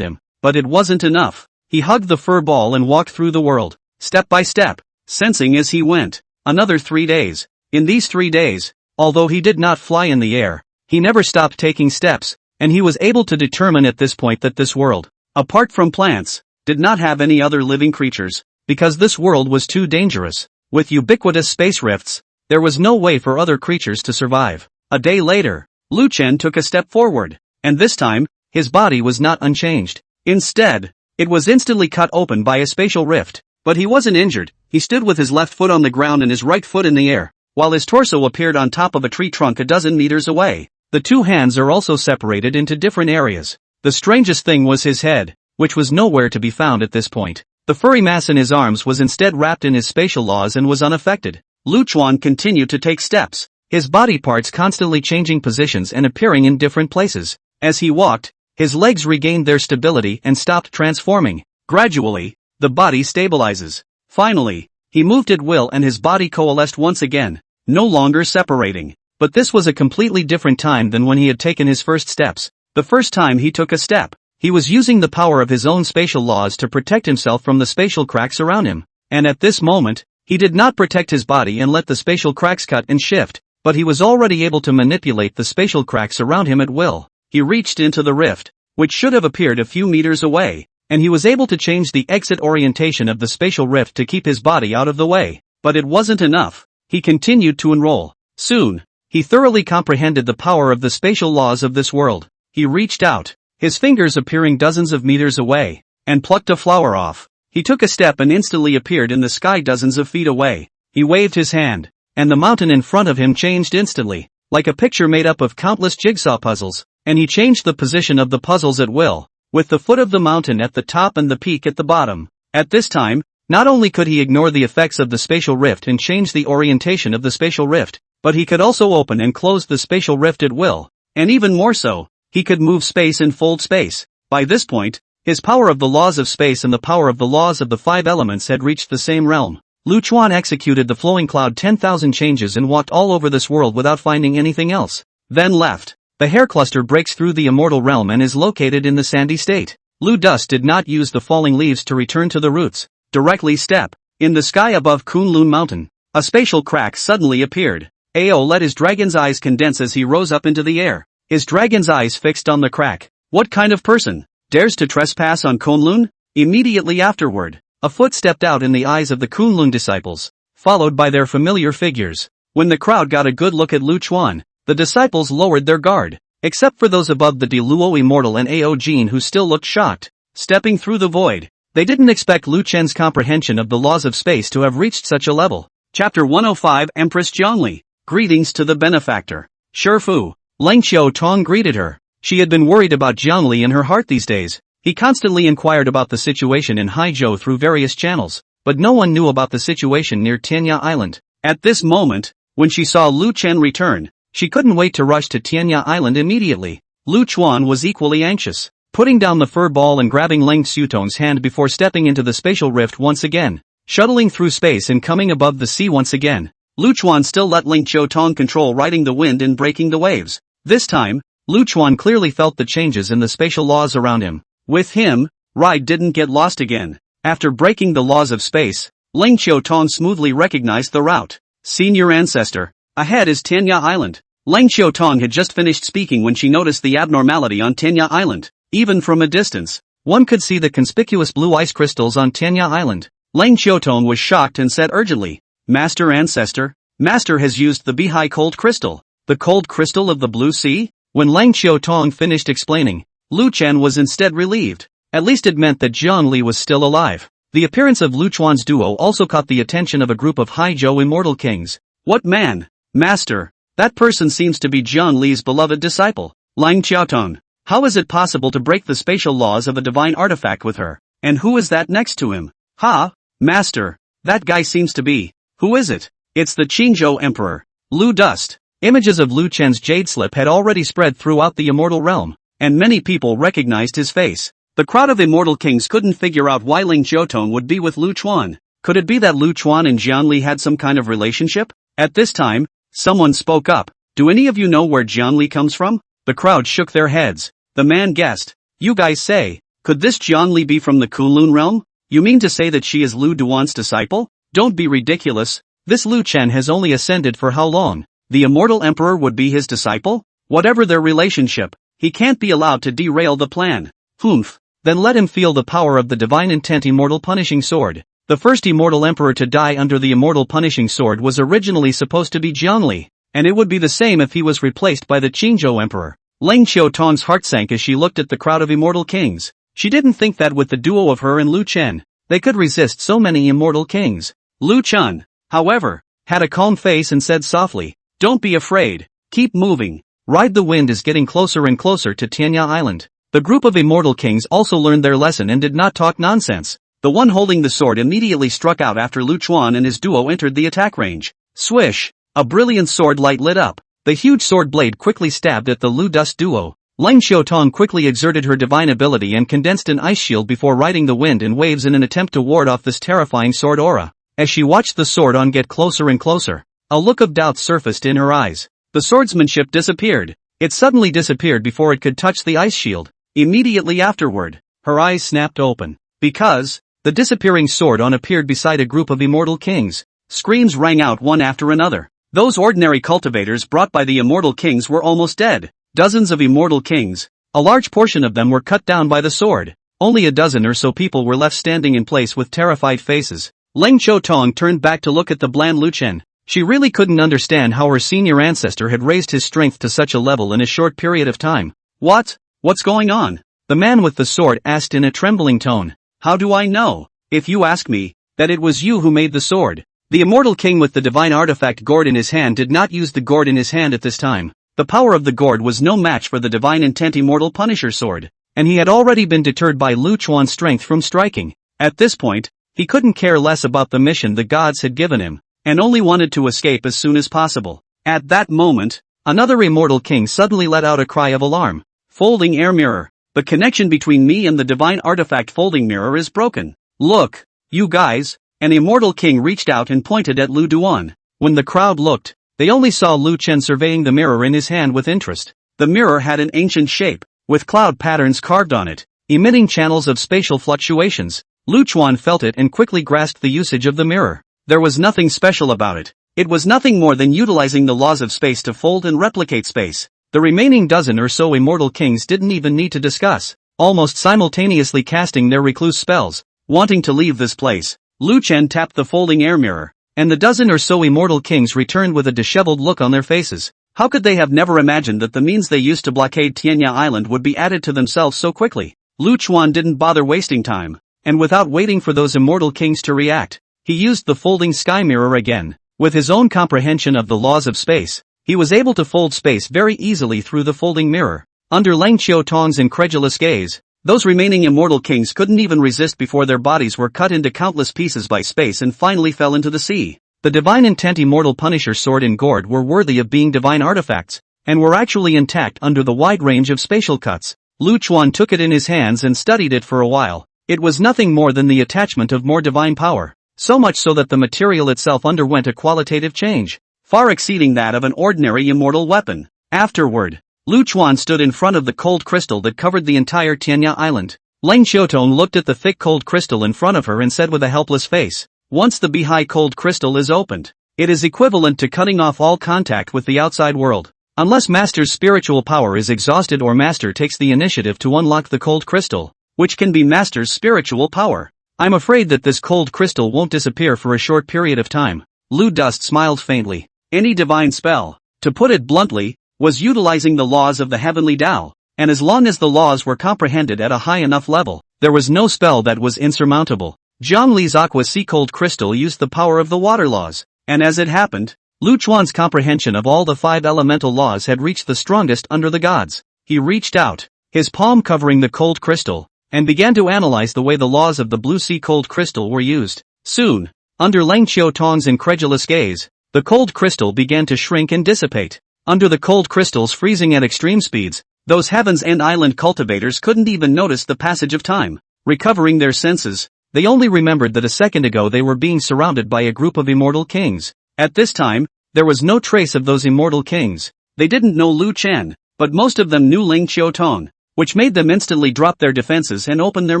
him, but it wasn't enough. He hugged the fur ball and walked through the world, step by step, sensing as he went. Another 3 days. In these 3 days, although he did not fly in the air, he never stopped taking steps, and he was able to determine at this point that this world, apart from plants, did not have any other living creatures, because this world was too dangerous. With ubiquitous space rifts, there was no way for other creatures to survive. A day later, Lu Chen took a step forward, and this time, his body was not unchanged. Instead, it was instantly cut open by a spatial rift. But he wasn't injured. He stood with his left foot on the ground and his right foot in the air, while his torso appeared on top of a tree trunk a dozen meters away. The two hands are also separated into different areas. The strangest thing was his head, which was nowhere to be found at this point. The furry mass in his arms was instead wrapped in his spatial laws and was unaffected. Lu Chuan continued to take steps, his body parts constantly changing positions and appearing in different places. As he walked, his legs regained their stability and stopped transforming. Gradually, the body stabilizes. Finally, he moved at will and his body coalesced once again, no longer separating. But this was a completely different time than when he had taken his first steps. The first time he took a step, he was using the power of his own spatial laws to protect himself from the spatial cracks around him. And at this moment, he did not protect his body and let the spatial cracks cut and shift, but he was already able to manipulate the spatial cracks around him at will. He reached into the rift, which should have appeared a few meters away, and he was able to change the exit orientation of the spatial rift to keep his body out of the way. But it wasn't enough. He continued to enroll. Soon, he thoroughly comprehended the power of the spatial laws of this world. He reached out, his fingers appearing dozens of meters away, and plucked a flower off. He took a step and instantly appeared in the sky dozens of feet away. He waved his hand, and the mountain in front of him changed instantly, like a picture made up of countless jigsaw puzzles, and he changed the position of the puzzles at will, with the foot of the mountain at the top and the peak at the bottom. At this time, not only could he ignore the effects of the spatial rift and change the orientation of the spatial rift, but he could also open and close the spatial rift at will, and even more so, he could move space and fold space. By this point, his power of the laws of space and the power of the laws of the 5 elements had reached the same realm. Lu Chuan executed the flowing cloud 10,000 changes and walked all over this world without finding anything else. Then left. The hair cluster breaks through the immortal realm and is located in the sandy state. Lu Dust did not use the falling leaves to return to the roots. Directly step. In the sky above Kunlun Mountain, a spatial crack suddenly appeared. Ao let his dragon's eyes condense as he rose up into the air. His dragon's eyes fixed on the crack. What kind of person dares to trespass on Kunlun? Immediately afterward, a foot stepped out in the eyes of the Kunlun disciples, followed by their familiar figures. When the crowd got a good look at Lu Chuan, the disciples lowered their guard, except for those above the Deluo Immortal and Ao Jin who still looked shocked. Stepping through the void, they didn't expect Lu Chen's comprehension of the laws of space to have reached such a level. Chapter 105 Empress Jiangli. Greetings to the benefactor. Shifu. Leng Qiu Tong greeted her. She had been worried about Jiangli in her heart these days. He constantly inquired about the situation in Haizhou through various channels, but no one knew about the situation near Tianya Island. At this moment, when she saw Lu Chen return, she couldn't wait to rush to Tianya Island immediately. Lu Chuan was equally anxious, putting down the fur ball and grabbing Leng Xiutong's hand before stepping into the spatial rift once again, shuttling through space and coming above the sea once again. Lu Chuan still let Leng Qiutong control riding the wind and breaking the waves. This time, Lu Chuan clearly felt the changes in the spatial laws around him. With him, Ride didn't get lost again. After breaking the laws of space, Ling Qiutong smoothly recognized the route. Senior ancestor. Ahead is Tanya Island. Ling Qiutong had just finished speaking when she noticed the abnormality on Tanya Island. Even from a distance, one could see the conspicuous blue ice crystals on Tanya Island. Ling Qiutong was shocked and said urgently, Master Ancestor, Master has used the Bihai cold crystal. The cold crystal of the blue sea? When Ling Qiutong finished explaining, Lu Chen was instead relieved. At least it meant that Jiang Li was still alive. The appearance of Lu Chuan's duo also caught the attention of a group of Haizhou immortal kings. What man? Master, that person seems to be Jiang Li's beloved disciple. Ling Qiutong, how is it possible to break the spatial laws of a divine artifact with her? And who is that next to him? Ha? Master, that guy seems to be. Who is it? It's the Qingzhou Emperor. Lu Dust. Images of Lu Chen's jade slip had already spread throughout the immortal realm, and many people recognized his face. The crowd of immortal kings couldn't figure out why Ling Qiutong would be with Lu Chuan. Could it be that Lu Chuan and Jiang Li had some kind of relationship? At this time, someone spoke up. Do any of you know where Jiang Li comes from? The crowd shook their heads. The man guessed. You guys say, could this Jiang Li be from the Kunlun realm? You mean to say that she is Lu Duan's disciple? Don't be ridiculous. This Lu Chen has only ascended for how long? The immortal emperor would be his disciple? Whatever their relationship, he can't be allowed to derail the plan. Humph. Then let him feel the power of the divine intent immortal punishing sword. The first immortal emperor to die under the immortal punishing sword was originally supposed to be Jiang Li, and it would be the same if he was replaced by the Qingzhou emperor. Ling Qiutong's heart sank as she looked at the crowd of immortal kings. She didn't think that with the duo of her and Lu Chen, they could resist so many immortal kings. Lu Chen, however, had a calm face and said softly, don't be afraid, keep moving. Ride the wind is getting closer and closer to Tanya Island. The group of immortal kings also learned their lesson and did not talk nonsense. The one holding the sword immediately struck out after Lu Chuan and his duo entered the attack range. Swish! A brilliant sword light lit up. The huge sword blade quickly stabbed at the Lu Dust duo. Ling Qiutong quickly exerted her divine ability and condensed an ice shield before riding the wind and waves in an attempt to ward off this terrifying sword aura. As she watched the sword on get closer and closer, a look of doubt surfaced in her eyes. The swordsmanship disappeared. It suddenly disappeared before it could touch the ice shield. Immediately afterward, her eyes snapped open. Because, the disappearing sword appeared beside a group of immortal kings. Screams rang out one after another. Those ordinary cultivators brought by the immortal kings were almost dead. Dozens of immortal kings. A large portion of them were cut down by the sword. Only a dozen or so people were left standing in place with terrified faces. Ling Qiutong turned back to look at the bland Lu Chen. She really couldn't understand how her senior ancestor had raised his strength to such a level in a short period of time. What's going on? The man with the sword asked in a trembling tone. How do I know, if you ask me, that it was you who made the sword? The immortal king with the divine artifact gourd in his hand did not use the gourd in his hand at this time. The power of the gourd was no match for the divine intent immortal punisher sword, and he had already been deterred by Lu Chuan's strength from striking. At this point, he couldn't care less about the mission the gods had given him, and only wanted to escape as soon as possible. At that moment, another immortal king suddenly let out a cry of alarm. Folding air mirror. The connection between me and the divine artifact folding mirror is broken. Look, you guys. An immortal king reached out and pointed at Lu Duan. When the crowd looked, they only saw Lu Chen surveying the mirror in his hand with interest. The mirror had an ancient shape, with cloud patterns carved on it, emitting channels of spatial fluctuations. Lu Chuan felt it and quickly grasped the usage of the mirror. There was nothing special about it. It was nothing more than utilizing the laws of space to fold and replicate space. The remaining dozen or so immortal kings didn't even need to discuss, almost simultaneously casting their recluse spells. Wanting to leave this place, Lu Chen tapped the folding air mirror, and the dozen or so immortal kings returned with a disheveled look on their faces. How could they have never imagined that the means they used to blockade Tianya Island would be added to themselves so quickly? Lu Chuan didn't bother wasting time, and without waiting for those immortal kings to react, he used the folding sky mirror again. With his own comprehension of the laws of space, he was able to fold space very easily through the folding mirror. Under Ling Qiutong's incredulous gaze, those remaining immortal kings couldn't even resist before their bodies were cut into countless pieces by space and finally fell into the sea. The divine intent immortal punisher sword and gourd were worthy of being divine artifacts, and were actually intact under the wide range of spatial cuts. Lu Chuan took it in his hands and studied it for a while. It was nothing more than the attachment of more divine power, so much so that the material itself underwent a qualitative change, far exceeding that of an ordinary immortal weapon. Afterward, Lu Chuan stood in front of the cold crystal that covered the entire Tianya Island. Leng Xiaotong looked at the thick cold crystal in front of her and said with a helpless face, "Once the Beihai cold crystal is opened, it is equivalent to cutting off all contact with the outside world. Unless Master's spiritual power is exhausted or Master takes the initiative to unlock the cold crystal, which can be Master's spiritual power, I'm afraid that this cold crystal won't disappear for a short period of time." Lu Dust smiled faintly. Any divine spell, to put it bluntly, was utilizing the laws of the heavenly Tao, and as long as the laws were comprehended at a high enough level, there was no spell that was insurmountable. Zhang Li's aqua sea cold crystal used the power of the water laws, and as it happened, Lu Chuan's comprehension of all the 5 elemental laws had reached the strongest under the gods. He reached out, his palm covering the cold crystal, and began to analyze the way the laws of the blue sea cold crystal were used. Soon, under Leng Xiaotong's incredulous gaze, the cold crystal began to shrink and dissipate. Under the cold crystals freezing at extreme speeds, those heavens and island cultivators couldn't even notice the passage of time. Recovering their senses, they only remembered that a second ago they were being surrounded by a group of immortal kings. At this time, there was no trace of those immortal kings. They didn't know Lu Chen, but most of them knew Leng Xiaotong, which made them instantly drop their defenses and open their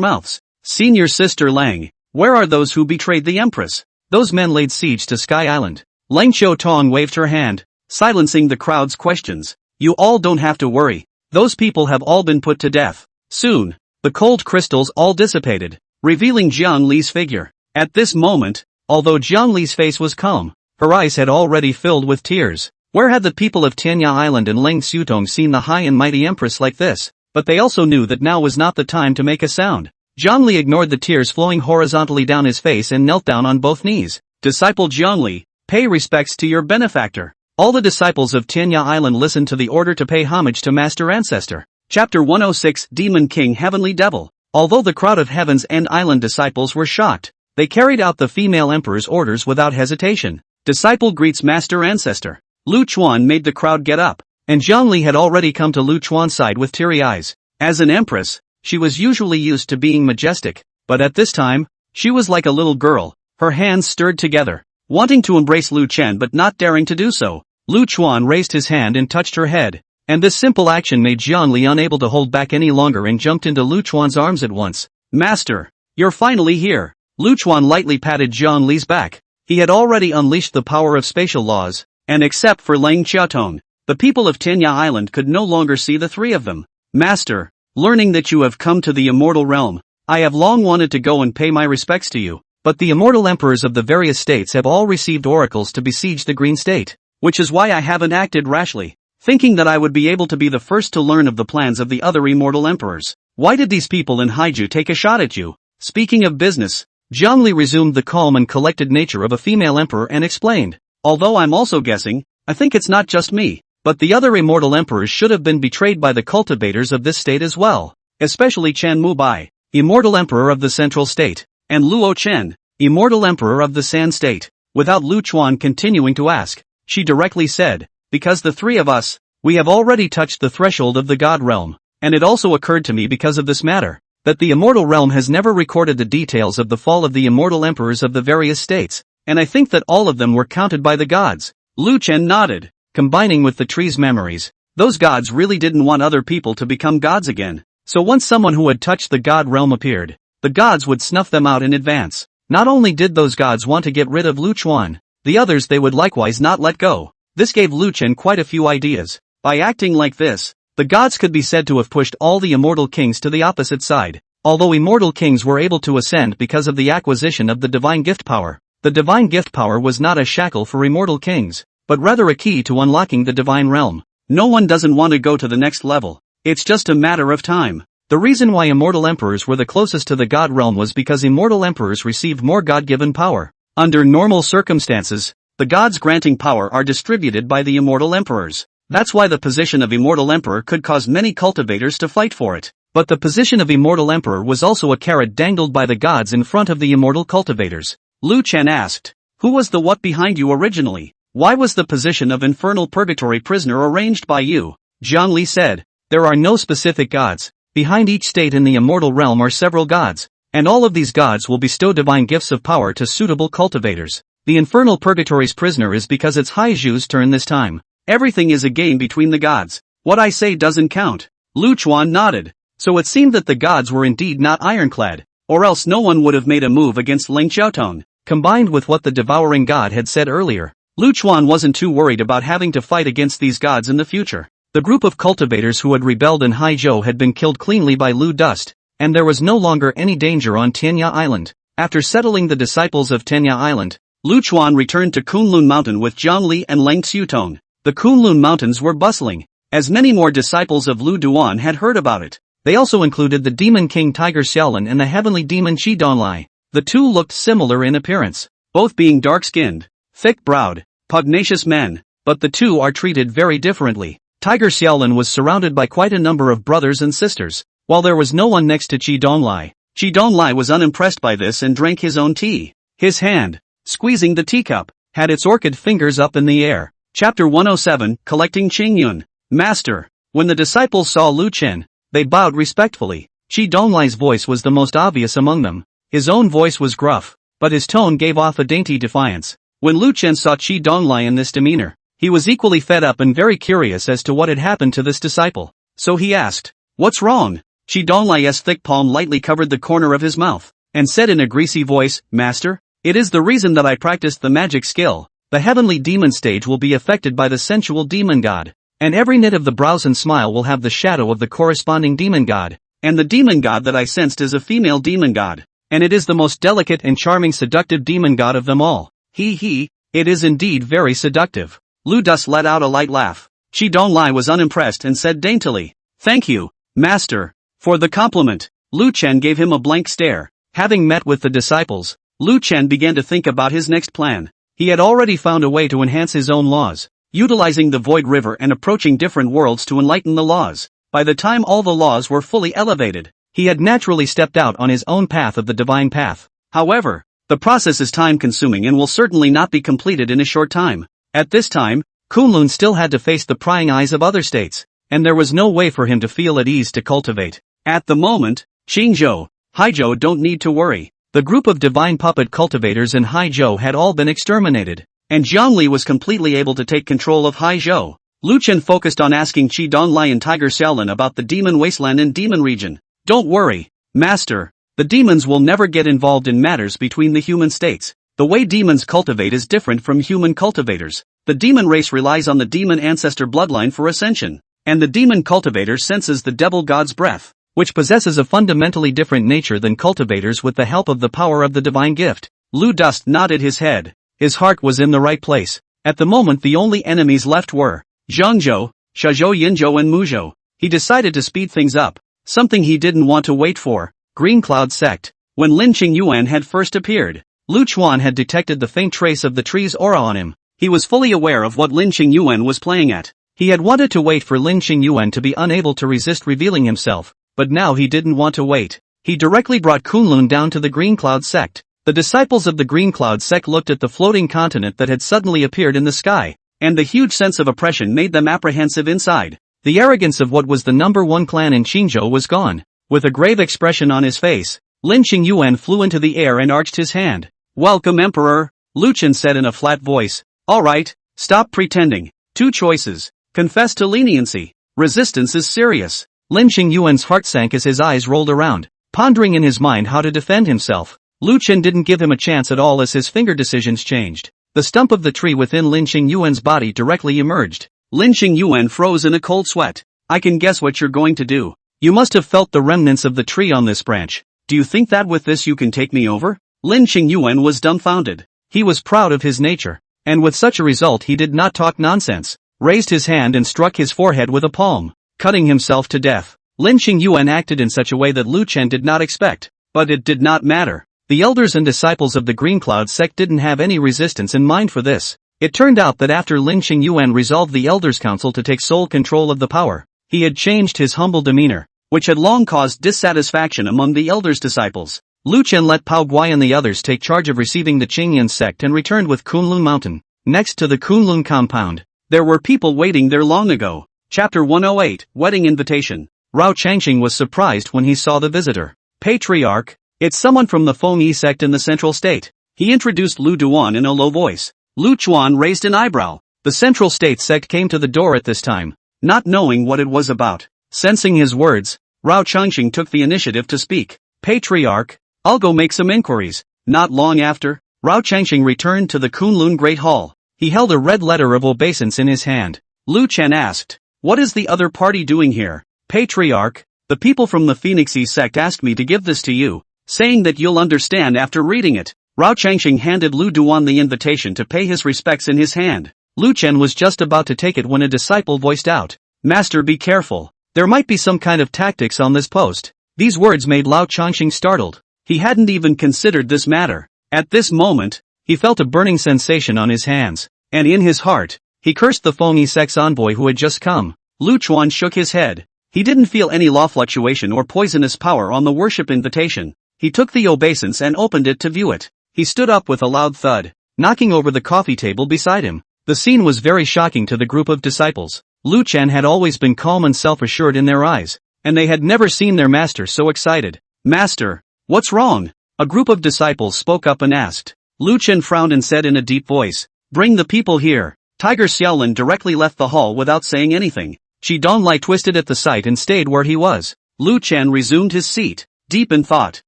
mouths. "Senior Sister Lang, where are those who betrayed the Empress? Those men laid siege to Sky Island." Leng Xiaotong waved her hand, silencing the crowd's questions. "You all don't have to worry. Those people have all been put to death." Soon, the cold crystals all dissipated, revealing Zhang Li's figure. At this moment, although Zhang Li's face was calm, her eyes had already filled with tears. Where had the people of Tianya Island and Leng Xiaotong seen the high and mighty empress like this? But they also knew that now was not the time to make a sound. Zhang Li ignored the tears flowing horizontally down his face and knelt down on both knees. "Disciple Zhang Li, pay respects to your benefactor." All the disciples of Tianya Island listened to the order to pay homage to Master Ancestor. Chapter 106, Demon King Heavenly Devil. Although the crowd of Heavens and Island disciples were shocked, they carried out the female emperor's orders without hesitation. Disciple greets Master Ancestor. Lu Chuan made the crowd get up, and Zhang Li had already come to Lu Chuan's side with teary eyes. As an empress, she was usually used to being majestic, but at this time, she was like a little girl, her hands stirred together, wanting to embrace Lu Chen but not daring to do so. Lu Chuan raised his hand and touched her head, and this simple action made Zhang Li unable to hold back any longer and jumped into Lu Chuan's arms at once. "Master, you're finally here." Lu Chuan lightly patted Zhang Li's back. He had already unleashed the power of spatial laws, and except for Leng Xiaotong, the people of Tianya Island could no longer see the three of them. "Master, learning that you have come to the immortal realm, I have long wanted to go and pay my respects to you, but the immortal emperors of the various states have all received oracles to besiege the Green State, which is why I haven't acted rashly, thinking that I would be able to be the first to learn of the plans of the other immortal emperors. Why did these people in Haiju take a shot at you?" Speaking of business, Zhang Li resumed the calm and collected nature of a female emperor and explained, "Although I'm also guessing, I think it's not just me, but the other immortal emperors should have been betrayed by the cultivators of this state as well, especially Chen Mubai, immortal emperor of the central state, and Luo Chen, immortal emperor of the San state." Without Lu Chuan continuing to ask, she directly said, "Because the three of us, we have already touched the threshold of the God realm, and it also occurred to me because of this matter, that the immortal realm has never recorded the details of the fall of the immortal emperors of the various states, and I think that all of them were counted by the gods." Lu Chen nodded, combining with the tree's memories. Those gods really didn't want other people to become gods again, so once someone who had touched the god realm appeared, the gods would snuff them out in advance. Not only did those gods want to get rid of Lu Chuan, the others they would likewise not let go. This gave Lu Chen quite a few ideas. By acting like this, the gods could be said to have pushed all the immortal kings to the opposite side. Although immortal kings were able to ascend because of the acquisition of the divine gift power, the divine gift power was not a shackle for immortal kings, but rather a key to unlocking the divine realm. No one doesn't want to go to the next level. It's just a matter of time. The reason why immortal emperors were the closest to the god realm was because immortal emperors received more god-given power. Under normal circumstances, the gods granting power are distributed by the immortal emperors. That's why the position of immortal emperor could cause many cultivators to fight for it. But the position of immortal emperor was also a carrot dangled by the gods in front of the immortal cultivators. Lu Chen asked, "Who was the what behind you originally? Why was the position of infernal purgatory prisoner arranged by you?" Zhang Li said, "There are no specific gods. Behind each state in the immortal realm are several gods, and all of these gods will bestow divine gifts of power to suitable cultivators. The infernal purgatory's prisoner is because it's Haiju's turn this time. Everything is a game between the gods. What I say doesn't count. Lu Chuan nodded. So it seemed that the gods were indeed not ironclad, or else no one would have made a move against Ling Xiaotong. Combined with what the devouring god had said earlier, Lu Chuan wasn't too worried about having to fight against these gods in the future. The group of cultivators who had rebelled in Haizhou had been killed cleanly by Lu Dust, and there was no longer any danger on Tianya Island. After settling the disciples of Tianya Island, Lu Chuan returned to Kunlun Mountain with Zhang Li and Leng Xiutong. The Kunlun Mountains were bustling, as many more disciples of Lu Duan had heard about it. They also included the Demon King Tiger Xiaolin and the heavenly demon Qi Donlai. The two looked similar in appearance, both being dark-skinned, thick-browed, pugnacious men, but the two are treated very differently. Tiger Xiaolin was surrounded by quite a number of brothers and sisters, while there was no one next to Qi Donlai. Qi Donlai was unimpressed by this and drank his own tea. His hand, squeezing the teacup, had its orchid fingers up in the air. Chapter 107, Collecting Qingyun. Master. When the disciples saw Lu Chen, they bowed respectfully. Qi Donglai's voice was the most obvious among them. His own voice was gruff, but his tone gave off a dainty defiance. When Lu Chen saw Qi Donglai in this demeanor, he was equally fed up and very curious as to what had happened to this disciple. So he asked, "What's wrong?" Qi Donglai's thick palm lightly covered the corner of his mouth, and said in a greasy voice, "Master, it is the reason that I practiced the magic skill. The heavenly demon stage will be affected by the sensual demon god, and every knit of the brows and smile will have the shadow of the corresponding demon god, and the demon god that I sensed is a female demon god, and it is the most delicate and charming seductive demon god of them all. It is indeed very seductive." Lu Dus let out a light laugh. Qi Donglai was unimpressed and said daintily, "Thank you, master, for the compliment." Lu Chen gave him a blank stare. Having met with the disciples, Lu Chen began to think about his next plan. He had already found a way to enhance his own laws, utilizing the Void River and approaching different worlds to enlighten the laws. By the time all the laws were fully elevated, he had naturally stepped out on his own path of the divine path. However, the process is time-consuming and will certainly not be completed in a short time. At this time, Kunlun still had to face the prying eyes of other states, and there was no way for him to feel at ease to cultivate. At the moment, Qingzhou, Haizhou don't need to worry. The group of divine puppet cultivators in Haizhou had all been exterminated, and Zhang Li was completely able to take control of Haizhou. Lu Chen focused on asking Qi Donglai and Tiger Xiaolin about the demon wasteland and demon region. "Don't worry, master, the demons will never get involved in matters between the human states. The way demons cultivate is different from human cultivators. The demon race relies on the demon ancestor bloodline for ascension, and the demon cultivator senses the devil god's breath, which possesses a fundamentally different nature than cultivators with the help of the power of the divine gift." Lu Dust nodded his head. His heart was in the right place. At the moment the only enemies left were Zhangzhou, Shazhou Yinzhou and Muzhou. He decided to speed things up, something he didn't want to wait for. Green Cloud Sect. When Lin Qingyuan had first appeared, Lu Chuan had detected the faint trace of the tree's aura on him. He was fully aware of what Lin Qingyuan was playing at. He had wanted to wait for Lin Qingyuan to be unable to resist revealing himself, but now he didn't want to wait. He directly brought Kunlun down to the Green Cloud Sect. The disciples of the Green Cloud Sect looked at the floating continent that had suddenly appeared in the sky, and the huge sense of oppression made them apprehensive inside. The arrogance of what was the number one clan in Qingzhou was gone. With a grave expression on his face, Lin Qingyuan flew into the air and arched his hand. "Welcome, Emperor," Lu Chen said in a flat voice. "All right, stop pretending. Two choices. Confess to leniency. Resistance is serious." Lin Qingyuan's heart sank as his eyes rolled around, pondering in his mind how to defend himself. Lu Chen didn't give him a chance at all as his finger decisions changed. The stump of the tree within Lin Qingyuan's body directly emerged. Lin Qingyuan froze in a cold sweat. "I can guess what you're going to do. You must have felt the remnants of the tree on this branch. Do you think that with this you can take me over?" Lin Qingyuan was dumbfounded. He was proud of his nature, and with such a result he did not talk nonsense, raised his hand and struck his forehead with a palm, cutting himself to death. Lin Qingyuan acted in such a way that Lu Chen did not expect, but it did not matter. The elders and disciples of the Green Cloud Sect didn't have any resistance in mind for this. It turned out that after Lin Qingyuan resolved the Elders' Council to take sole control of the power, he had changed his humble demeanor, which had long caused dissatisfaction among the elders' disciples. Lu Chen let Pao Guai and the others take charge of receiving the Qingyan sect and returned with Kunlun Mountain. Next to the Kunlun compound, there were people waiting there long ago. Chapter 108, Wedding Invitation. Rao Changxing was surprised when he saw the visitor. "Patriarch, it's someone from the Fengyi sect in the central state." He introduced Lu Duan in a low voice. Lu Chuan raised an eyebrow. The central state sect came to the door at this time. not knowing what it was about. Sensing his words, Rao Changxing took the initiative to speak. Patriarch, I'll go make some inquiries. Not long after, Rao Changxing returned to the Kunlun Great Hall. He held a red letter of obeisance in his hand. Lu Chen asked, "What is the other party doing here?" "Patriarch, the people from the Phoenixy sect asked me to give this to you, saying that you'll understand after reading it." Rao Changxing handed Lu Duan the invitation to pay his respects in his hand. Lu Chen was just about to take it when a disciple voiced out, "Master, be careful. There might be some kind of tactics on this post." These words made Rao Changxing startled. He hadn't even considered this matter. At this moment, he felt a burning sensation on his hands, and in his heart, he cursed the Fengyi sect's envoy who had just come. Lu Chuan shook his head. He didn't feel any law fluctuation or poisonous power on the worship invitation. He took the obeisance and opened it to view it. He stood up with a loud thud, knocking over the coffee table beside him. The scene was very shocking to the group of disciples. Lu Chen had always been calm and self-assured in their eyes, and they had never seen their master so excited. "Master, what's wrong?" A group of disciples spoke up and asked. Lu Chen frowned and said in a deep voice, "Bring the people here." Tiger Xiaolin directly left the hall without saying anything. Chi Donglai twisted at the sight and stayed where he was. Lu Chen resumed his seat, deep in thought.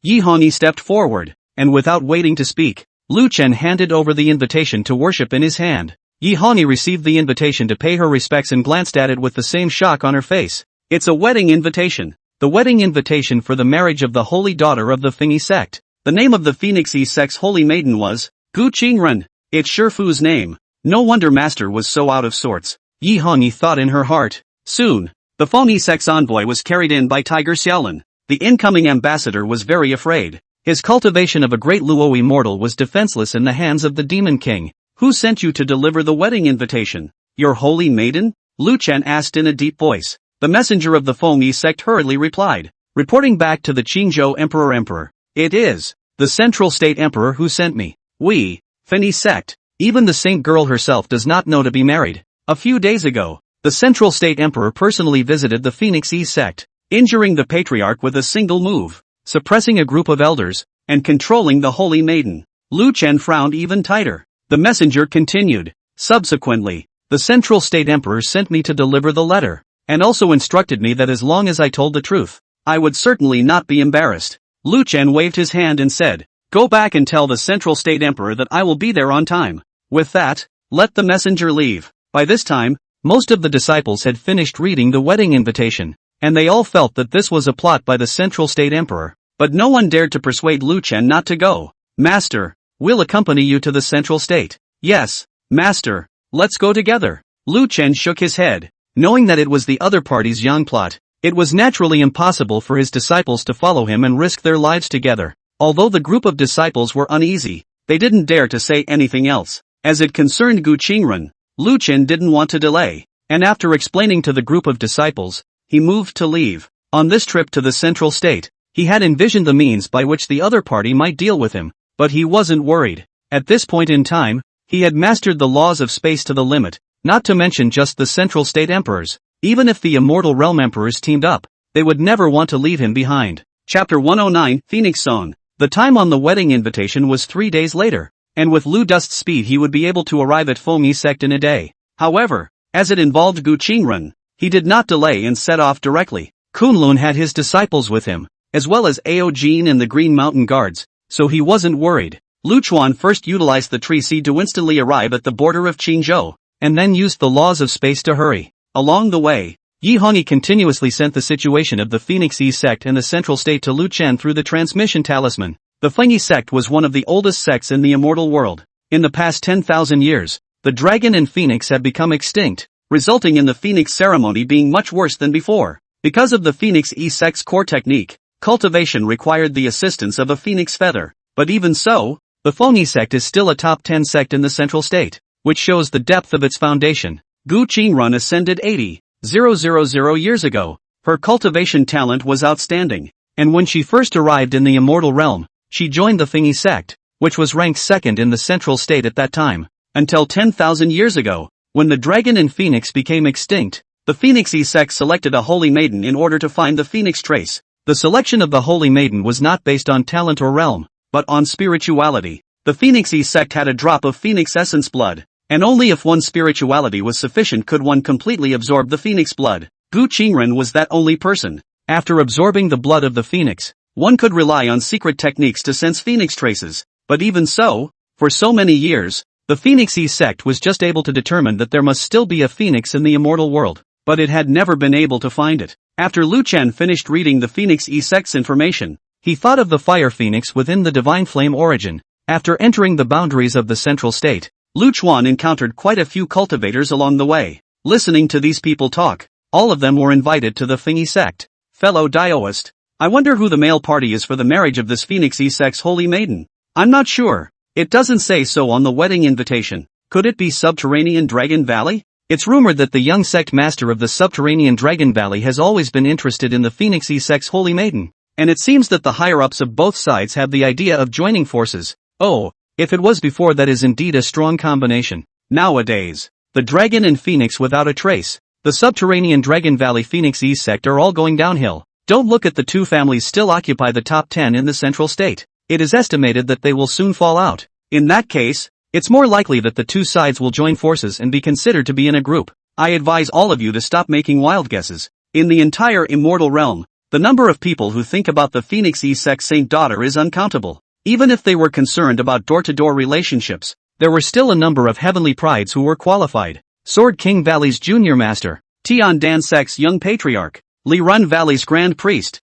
Yi Hongyi stepped forward, and without waiting to speak, Lu Chen handed over the invitation to worship in his hand. Yi Hongyi received the invitation to pay her respects and glanced at it with the same shock on her face. "It's a wedding invitation. The wedding invitation for the marriage of the holy daughter of the Fengyi sect." The name of the Phoenixy sect's holy maiden was Gu Qingren. It's Shifu's name. No wonder master was so out of sorts, Yi Hongyi thought in her heart. Soon, the Fengyi sect's envoy was carried in by Tiger Xiaolin. The incoming ambassador was very afraid. His cultivation of a great Luo immortal was defenseless in the hands of the Demon King. "Who sent you to deliver the wedding invitation? Your holy maiden?" Lu Chen asked in a deep voice. The messenger of the Fengyi sect hurriedly replied, reporting back to the Qingzhou Emperor. "It is the Central State Emperor who sent me. We, Fengyi sect, even the saint girl herself does not know to be married." A few days ago, the Central State Emperor personally visited the Phoenixy sect, injuring the patriarch with a single move, suppressing a group of elders, and controlling the holy maiden. Lu Chen frowned even tighter. The messenger continued, "Subsequently, the Central State Emperor sent me to deliver the letter, and also instructed me that as long as I told the truth, I would certainly not be embarrassed." Lu Chen waved his hand and said, "Go back and tell the Central State Emperor that I will be there on time." With that, let the messenger leave. By this time, most of the disciples had finished reading the wedding invitation, and they all felt that this was a plot by the Central State Emperor. But no one dared to persuade Lu Chen not to go. "Master, we'll accompany you to the Central State." "Yes, Master, let's go together." Lu Chen shook his head, knowing that it was the other party's young plot. It was naturally impossible for his disciples to follow him and risk their lives together. Although the group of disciples were uneasy, they didn't dare to say anything else. As it concerned Gu Qingren, Lu Chen didn't want to delay, and after explaining to the group of disciples, he moved to leave. On this trip to the Central State, he had envisioned the means by which the other party might deal with him, but he wasn't worried. At this point in time, he had mastered the laws of space to the limit, not to mention just the Central State Emperors. Even if the Immortal Realm Emperors teamed up, they would never want to leave him behind. Chapter 109, Phoenix Song. The time on the wedding invitation was 3 days later, and with Lu Dust's speed he would be able to arrive at Fengyi sect in a day. However, as it involved Gu Qingren, he did not delay and set off directly. Kunlun had his disciples with him, as well as Ao Jin and the Green Mountain Guards, so he wasn't worried. Lu Chuan first utilized the tree seed to instantly arrive at the border of Qingzhou, and then used the laws of space to hurry. Along the way, Yi Hongyi continuously sent the situation of the Phoenixy sect and the Central State to Lu Chen through the transmission talisman. The Fengyi sect was one of the oldest sects in the immortal world. In the past 10,000 years, the dragon and phoenix had become extinct, resulting in the phoenix ceremony being much worse than before. Because of the Phoenixy sect's core technique, cultivation required the assistance of a phoenix feather. But even so, the Fengyi sect is still a top 10 sect in the Central State, which shows the depth of its foundation. Gu Qingren ascended 80,000 years ago. Her cultivation talent was outstanding, and when she first arrived in the immortal realm, she joined the Fengyi sect, which was ranked second in the Central State at that time. Until 10,000 years ago, when the dragon and phoenix became extinct, the Phoenixy sect selected a holy maiden in order to find the phoenix trace. The selection of the holy maiden was not based on talent or realm, but on spirituality. The Phoenixy sect had a drop of phoenix essence blood, and only if one's spirituality was sufficient could one completely absorb the phoenix blood. Gu Qingren was that only person. After absorbing the blood of the phoenix, one could rely on secret techniques to sense phoenix traces, but even so, for so many years, the Phoenix E sect was just able to determine that there must still be a phoenix in the immortal world, but it had never been able to find it. After Lu Chen finished reading the Phoenix E sect's information, he thought of the fire phoenix within the divine flame origin. After entering the boundaries of the central state, Lu Chuan encountered quite a few cultivators along the way. Listening to these people talk, all of them were invited to the Phoenix E sect. Fellow Daoist, I wonder who the male party is for the marriage of this Phoenix E sect's holy maiden. I'm not sure. It doesn't say so on the wedding invitation. Could it be Subterranean Dragon Valley? It's rumored that the young sect master of the Subterranean Dragon Valley has always been interested in the Phoenix E sect's holy maiden, and it seems that the higher-ups of both sides have the idea of joining forces. Oh, if it was before, that is indeed a strong combination. Nowadays, the dragon and phoenix without a trace, the Subterranean Dragon Valley Phoenix E sect are all going downhill. Don't look at the two families still occupy the top 10 in the central state. It is estimated that they will soon fall out. In that case, it's more likely that the two sides will join forces and be considered to be in a group. I advise all of you to stop making wild guesses. In the entire immortal realm, the number of people who think about the Phoenix E sect saint daughter is uncountable. Even if they were concerned about door-to-door relationships, there were still a number of heavenly prides who were qualified. Sword King Valley's junior master, Tian Dan sect's young patriarch, Li Run Valley's grand priest.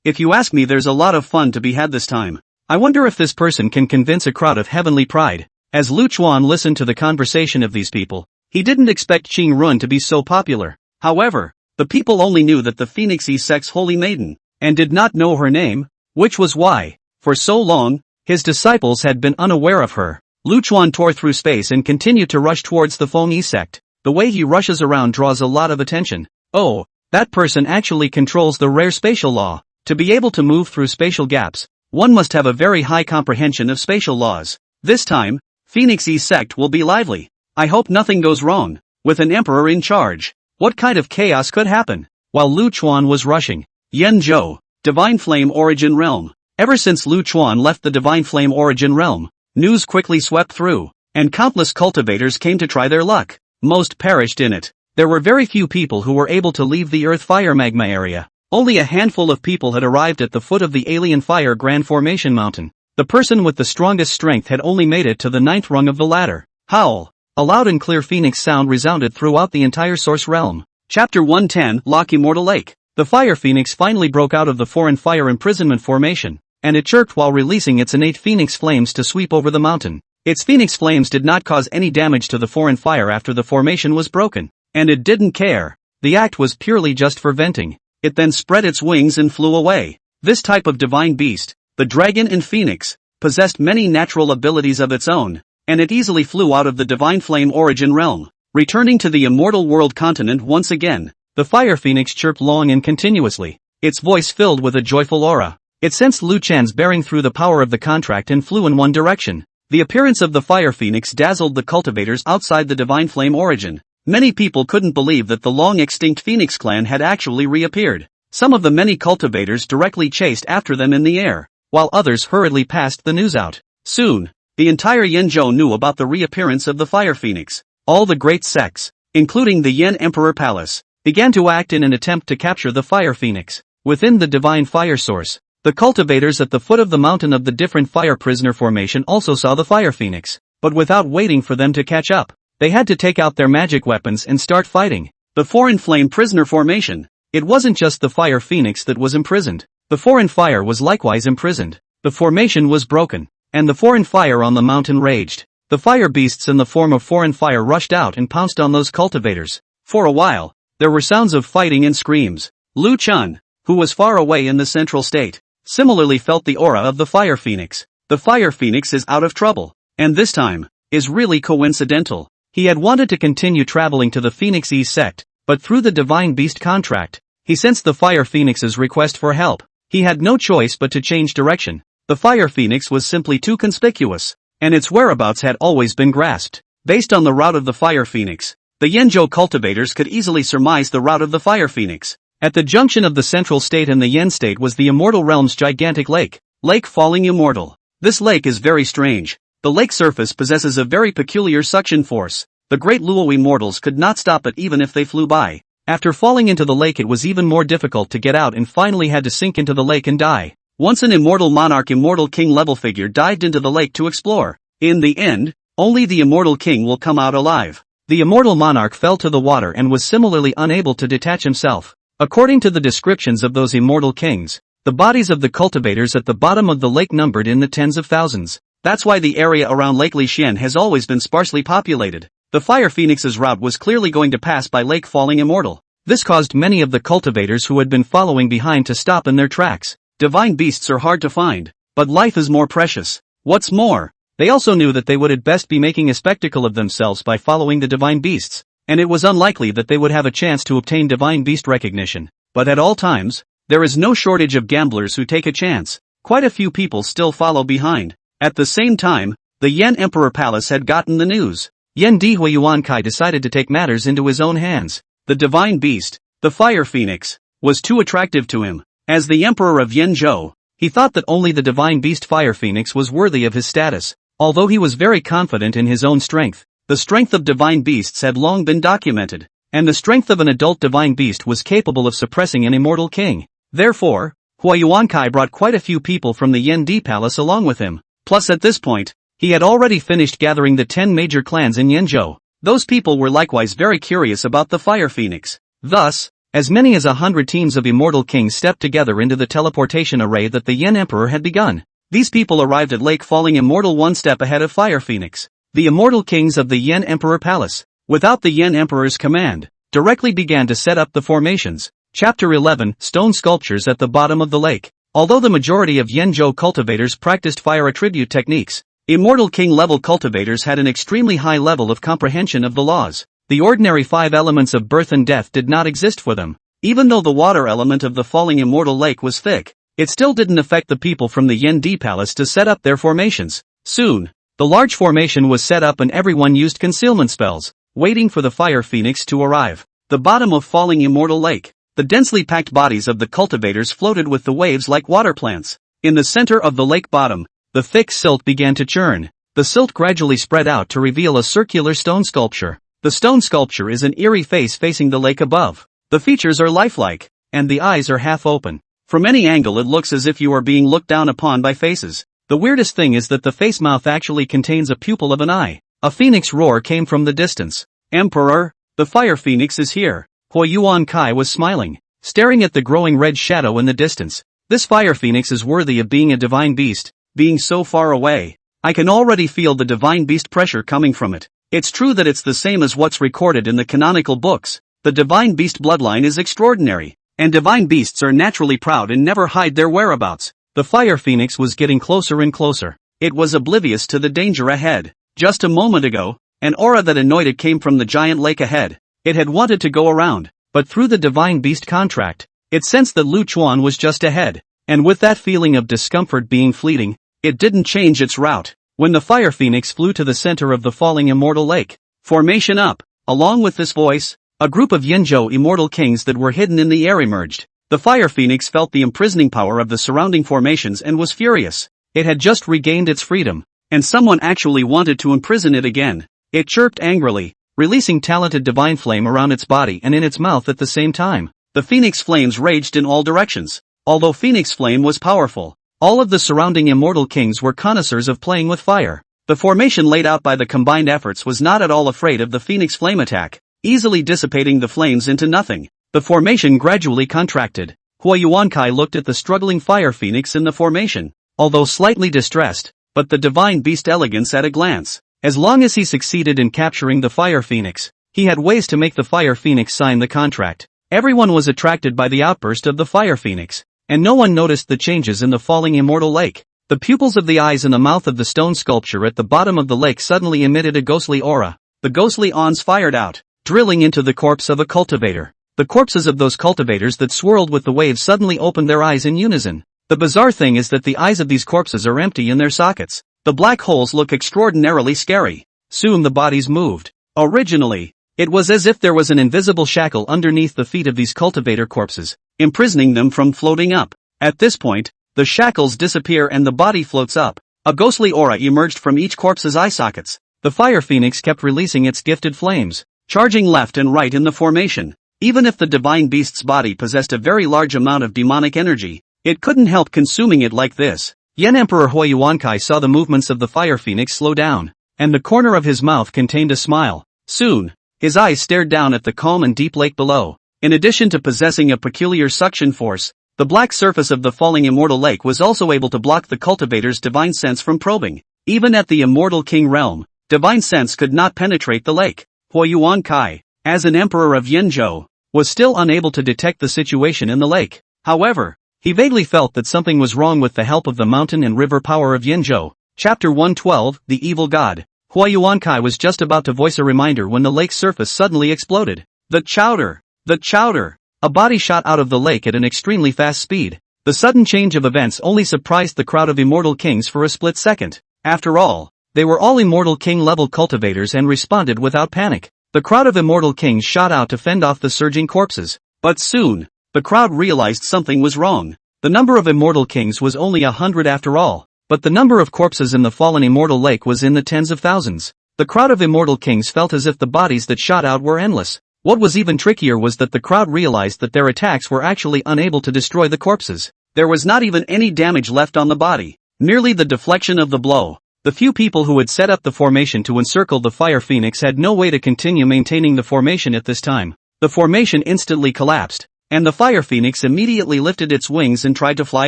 If you ask me, there's a lot of fun to be had this time. I wonder if this person can convince a crowd of heavenly pride. As Lu Chuan listened to the conversation of these people, he didn't expect Qing Run to be so popular. However, the people only knew that the Phoenix E sect's holy maiden, and did not know her name, which was why, for so long, his disciples had been unaware of her. Lu Chuan tore through space and continued to rush towards the Feng E sect. The way he rushes around draws a lot of attention. Oh, that person actually controls the rare spatial law. To be able to move through spatial gaps, one must have a very high comprehension of spatial laws. This time, Phoenix E sect will be lively. I hope nothing goes wrong. With an emperor in charge, what kind of chaos could happen? While Lu Chuan was rushing, Yanzhou, Divine Flame Origin Realm. Ever since Lu Chuan left the Divine Flame Origin Realm, news quickly swept through, and countless cultivators came to try their luck. Most perished in it. There were very few people who were able to leave the Earth Fire Magma area. Only a handful of people had arrived at the foot of the Alien Fire Grand Formation Mountain. The person with the strongest strength had only made it to the 9th rung of the ladder. Howl! A loud and clear phoenix sound resounded throughout the entire Source Realm. Chapter 110, Lock Immortal Lake. The Fire Phoenix finally broke out of the foreign fire imprisonment formation, and it chirped while releasing its innate phoenix flames to sweep over the mountain. Its phoenix flames did not cause any damage to the foreign fire after the formation was broken, and it didn't care. The act was purely just for venting. It then spread its wings and flew away. This type of divine beast, the dragon and phoenix, possessed many natural abilities of its own, and it easily flew out of the divine flame origin realm. Returning to the immortal world continent once again, the fire phoenix chirped long and continuously, its voice filled with a joyful aura. It sensed Lu Chen's bearing through the power of the contract and flew in one direction. The appearance of the fire phoenix dazzled the cultivators outside the divine flame origin. Many people couldn't believe that the long-extinct Phoenix clan had actually reappeared. Some of the many cultivators directly chased after them in the air, while others hurriedly passed the news out. Soon, the entire Yanzhou knew about the reappearance of the Fire Phoenix. All the great sects, including the Yan Emperor Palace, began to act in an attempt to capture the Fire Phoenix. Within the divine fire source, the cultivators at the foot of the mountain of the different fire prisoner formation also saw the Fire Phoenix, but without waiting for them to catch up, they had to take out their magic weapons and start fighting. The foreign flame prisoner formation. It wasn't just the Fire Phoenix that was imprisoned. The foreign fire was likewise imprisoned. The formation was broken, and the foreign fire on the mountain raged. The fire beasts in the form of foreign fire rushed out and pounced on those cultivators. For a while, there were sounds of fighting and screams. Lu Chun, who was far away in the central state, similarly felt the aura of the Fire Phoenix. The Fire Phoenix is out of trouble, and this time, is really coincidental. He had wanted to continue traveling to the Phoenix E sect, but through the Divine Beast contract, he sensed the Fire Phoenix's request for help. He had no choice but to change direction. The Fire Phoenix was simply too conspicuous, and its whereabouts had always been grasped. Based on the route of the Fire Phoenix, the Yanzhou cultivators could easily surmise the route of the Fire Phoenix. At the junction of the Central State and the Yen State was the Immortal Realm's gigantic lake, Lake Falling Immortal. This lake is very strange. The lake surface possesses a very peculiar suction force. The great Luo immortals could not stop it even if they flew by. After falling into the lake, it was even more difficult to get out and finally had to sink into the lake and die. Once an immortal monarch, immortal king level figure dived into the lake to explore. In the end, only the immortal king will come out alive. The immortal monarch fell to the water and was similarly unable to detach himself. According to the descriptions of those immortal kings, the bodies of the cultivators at the bottom of the lake numbered in the tens of thousands. That's why the area around Lake Lixian has always been sparsely populated. The Fire Phoenix's route was clearly going to pass by Lake Falling Immortal. This caused many of the cultivators who had been following behind to stop in their tracks. Divine beasts are hard to find, but life is more precious. What's more, they also knew that they would at best be making a spectacle of themselves by following the divine beasts, and it was unlikely that they would have a chance to obtain divine beast recognition. But at all times, there is no shortage of gamblers who take a chance. Quite a few people still follow behind. At the same time, the Yan Emperor Palace had gotten the news. Yan Di Huiyuankai decided to take matters into his own hands. The divine beast, the Fire Phoenix, was too attractive to him. As the Emperor of Yanzhou, he thought that only the divine beast Fire Phoenix was worthy of his status. Although he was very confident in his own strength, the strength of divine beasts had long been documented, and the strength of an adult divine beast was capable of suppressing an immortal king. Therefore, Huiyuankai brought quite a few people from the Yan Di Palace along with him. Plus at this point, he had already finished gathering the 10 major clans in Yanzhou. Those people were likewise very curious about the Fire Phoenix. Thus, as many as 100 teams of immortal kings stepped together into the teleportation array that the Yan Emperor had begun. These people arrived at Lake Falling Immortal one step ahead of Fire Phoenix. The immortal kings of the Yan Emperor Palace, without the Yan Emperor's command, directly began to set up the formations. Chapter 11, Stone Sculptures at the Bottom of the Lake. Although the majority of Yanzhou cultivators practiced fire attribute techniques, immortal king-level cultivators had an extremely high level of comprehension of the laws. The ordinary 5 elements of birth and death did not exist for them. Even though the water element of the falling immortal lake was thick, it still didn't affect the people from the Yan Di Palace to set up their formations. Soon, the large formation was set up and everyone used concealment spells, waiting for the Fire Phoenix to arrive. The bottom of falling immortal lake. The densely packed bodies of the cultivators floated with the waves like water plants. In the center of the lake bottom, the thick silt began to churn. The silt gradually spread out to reveal a circular stone sculpture. The stone sculpture is an eerie face facing the lake above. The features are lifelike, and the eyes are half open. From any angle it looks as if you are being looked down upon by faces. The weirdest thing is that the face mouth actually contains a pupil of an eye. A phoenix roar came from the distance. Emperor, the Fire Phoenix is here. Huiyuankai was smiling, staring at the growing red shadow in the distance. This Fire Phoenix is worthy of being a divine beast, being so far away. I can already feel the divine beast pressure coming from it. It's true that it's the same as what's recorded in the canonical books. The divine beast bloodline is extraordinary, and divine beasts are naturally proud and never hide their whereabouts. The Fire Phoenix was getting closer and closer. It was oblivious to the danger ahead. Just a moment ago, an aura that annoyed it came from the giant lake ahead. It had wanted to go around, but through the divine beast contract, it sensed that Lu Chuan was just ahead, and with that feeling of discomfort being fleeting, it didn't change its route. When the Fire Phoenix flew to the center of the falling immortal lake, formation up. Along with this voice, a group of Yanzhou immortal kings that were hidden in the air emerged. The Fire Phoenix felt the imprisoning power of the surrounding formations and was furious. It had just regained its freedom, and someone actually wanted to imprison it again. It chirped angrily, releasing talented divine flame around its body and in its mouth at the same time. The Phoenix flames raged in all directions. Although Phoenix flame was powerful, all of the surrounding immortal kings were connoisseurs of playing with fire. The formation laid out by the combined efforts was not at all afraid of the Phoenix flame attack, easily dissipating the flames into nothing. The formation gradually contracted. Huiyuankai looked at the struggling Fire Phoenix in the formation, although slightly distressed, but the divine beast elegance at a glance. As long as he succeeded in capturing the Fire Phoenix, he had ways to make the Fire Phoenix sign the contract. Everyone was attracted by the outburst of the Fire Phoenix, and no one noticed the changes in the falling immortal lake. The pupils of the eyes and the mouth of the stone sculpture at the bottom of the lake suddenly emitted a ghostly aura. The ghostly awns fired out, drilling into the corpse of a cultivator. The corpses of those cultivators that swirled with the waves suddenly opened their eyes in unison. The bizarre thing is that the eyes of these corpses are empty in their sockets. The black holes look extraordinarily scary. Soon the bodies moved. Originally, it was as if there was an invisible shackle underneath the feet of these cultivator corpses, imprisoning them from floating up. At this point, the shackles disappear and the body floats up. A ghostly aura emerged from each corpse's eye sockets. The fire phoenix kept releasing its gifted flames, charging left and right in the formation. Even if the divine beast's body possessed a very large amount of demonic energy, it couldn't help consuming it like this. Yen Emperor Huayuankai saw the movements of the fire phoenix slow down, and the corner of his mouth contained a smile. Soon, his eyes stared down at the calm and deep lake below. In addition to possessing a peculiar suction force, the black surface of the falling immortal lake was also able to block the cultivator's divine sense from probing. Even at the immortal king realm, divine sense could not penetrate the lake. Huayuankai, as an emperor of Yanzhou, was still unable to detect the situation in the lake. However, he vaguely felt that something was wrong with the help of the mountain and river power of Yanzhou. Chapter 112, The Evil God. Huayuankai was just about to voice a reminder when the lake's surface suddenly exploded. The chowder! The chowder! A body shot out of the lake at an extremely fast speed. The sudden change of events only surprised the crowd of immortal kings for a split second. After all, they were all immortal king-level cultivators and responded without panic. The crowd of immortal kings shot out to fend off the surging corpses. But soon, the crowd realized something was wrong. The number of immortal kings was only 100 after all, but the number of corpses in the fallen immortal lake was in the tens of thousands. The crowd of immortal kings felt as if the bodies that shot out were endless. What was even trickier was that the crowd realized that their attacks were actually unable to destroy the corpses. There was not even any damage left on the body, merely the deflection of the blow. The few people who had set up the formation to encircle the fire phoenix had no way to continue maintaining the formation at this time. The formation instantly collapsed, and the fire phoenix immediately lifted its wings and tried to fly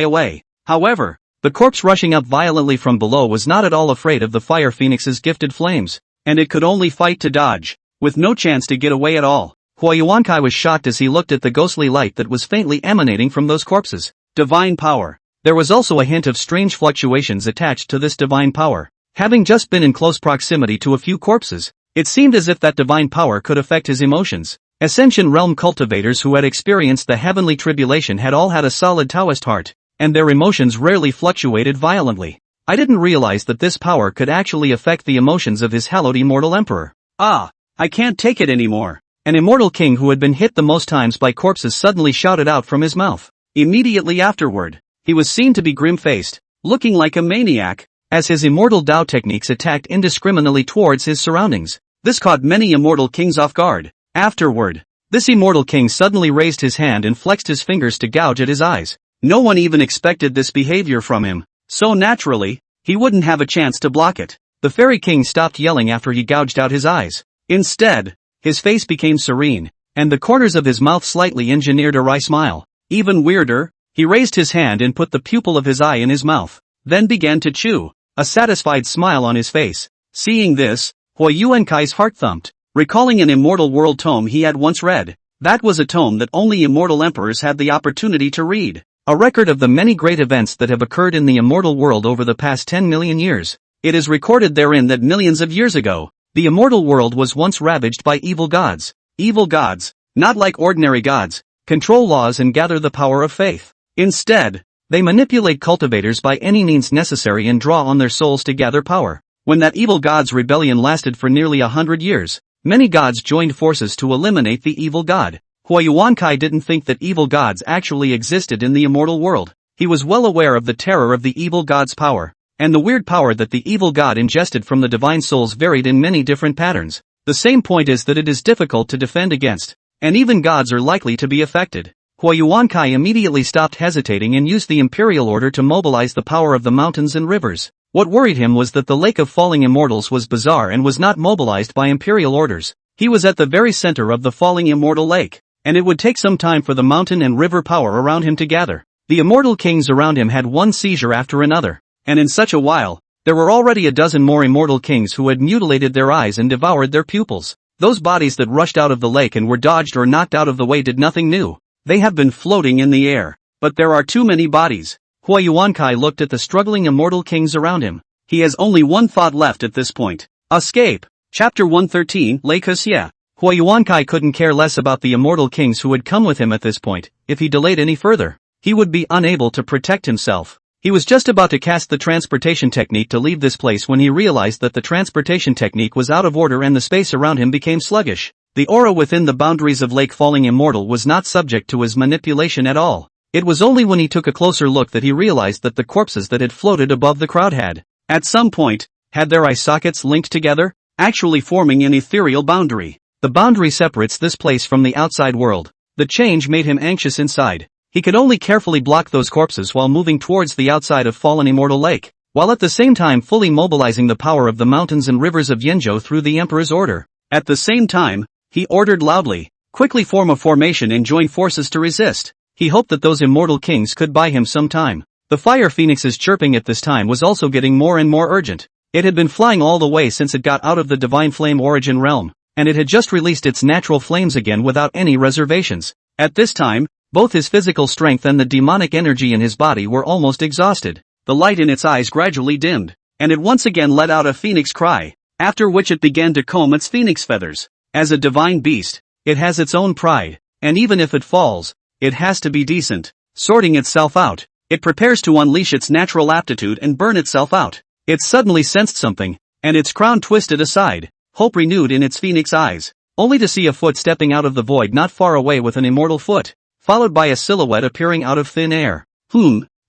away. However, the corpse rushing up violently from below was not at all afraid of the fire phoenix's gifted flames, and it could only fight to dodge, with no chance to get away at all. Huayuankai was shocked as he looked at the ghostly light that was faintly emanating from those corpses. Divine power. There was also a hint of strange fluctuations attached to this divine power. Having just been in close proximity to a few corpses, it seemed as if that divine power could affect his emotions. Ascension realm cultivators who had experienced the heavenly tribulation had all had a solid Taoist heart, and their emotions rarely fluctuated violently. I didn't realize that this power could actually affect the emotions of his hallowed immortal emperor. Ah, I can't take it anymore. An immortal king who had been hit the most times by corpses suddenly shouted out from his mouth. Immediately afterward, he was seen to be grim-faced, looking like a maniac, as his immortal Dao techniques attacked indiscriminately towards his surroundings. This caught many immortal kings off guard. Afterward, this immortal king suddenly raised his hand and flexed his fingers to gouge at his eyes. No one even expected this behavior from him, so naturally, he wouldn't have a chance to block it. The fairy king stopped yelling after he gouged out his eyes. Instead, his face became serene, and the corners of his mouth slightly engineered a wry smile. Even weirder, he raised his hand and put the pupil of his eye in his mouth, then began to chew, a satisfied smile on his face. Seeing this, Huayuankai's heart thumped, recalling an immortal world tome he had once read. That was a tome that only immortal emperors had the opportunity to read. A record of the many great events that have occurred in the immortal world over the past 10 million years. It is recorded therein that millions of years ago, the immortal world was once ravaged by evil gods. Evil gods, not like ordinary gods, control laws and gather the power of faith. Instead, they manipulate cultivators by any means necessary and draw on their souls to gather power. When that evil god's rebellion lasted for nearly 100 years, many gods joined forces to eliminate the evil god. Huayuankai didn't think that evil gods actually existed in the immortal world. He was well aware of the terror of the evil god's power, and the weird power that the evil god ingested from the divine souls varied in many different patterns. The same point is that it is difficult to defend against, and even gods are likely to be affected. Huayuankai immediately stopped hesitating and used the imperial order to mobilize the power of the mountains and rivers. What worried him was that the Lake of Falling Immortals was bizarre and was not mobilized by imperial orders. He was at the very center of the falling immortal lake, and it would take some time for the mountain and river power around him to gather. The immortal kings around him had one seizure after another, and in such a while, there were already a dozen more immortal kings who had mutilated their eyes and devoured their pupils. Those bodies that rushed out of the lake and were dodged or knocked out of the way did nothing new. They have been floating in the air. But there are too many bodies. Huayuankai looked at the struggling immortal kings around him. He has only one thought left at this point. Escape. Chapter 113, Lake Xie. Huayuankai couldn't care less about the immortal kings who had come with him at this point. If he delayed any further, he would be unable to protect himself. He was just about to cast the transportation technique to leave this place when he realized that the transportation technique was out of order and the space around him became sluggish. The aura within the boundaries of Lake Falling Immortal was not subject to his manipulation at all. It was only when he took a closer look that he realized that the corpses that had floated above the crowd had At some point, had their eye sockets linked together, actually forming an ethereal boundary. The boundary separates this place from the outside world. The change made him anxious inside. He could only carefully block those corpses while moving towards the outside of fallen immortal lake, while at the same time fully mobilizing the power of the mountains and rivers of Yinzhou through the emperor's order. At the same time, he ordered loudly, quickly form a formation and join forces to resist. He hoped that those immortal kings could buy him some time. The fire phoenix's chirping at this time was also getting more and more urgent. It had been flying all the way since it got out of the divine flame origin realm, and it had just released its natural flames again without any reservations. At this time, both his physical strength and the demonic energy in his body were almost exhausted. The light in its eyes gradually dimmed, and it once again let out a phoenix cry, after which it began to comb its phoenix feathers. As a divine beast, it has its own pride, and even if it falls, it has to be decent. Sorting itself out, it prepares to unleash its natural aptitude and burn itself out. It suddenly sensed something, and its crown twisted aside, hope renewed in its phoenix eyes, only to see a foot stepping out of the void not far away with an immortal foot, followed by a silhouette appearing out of thin air.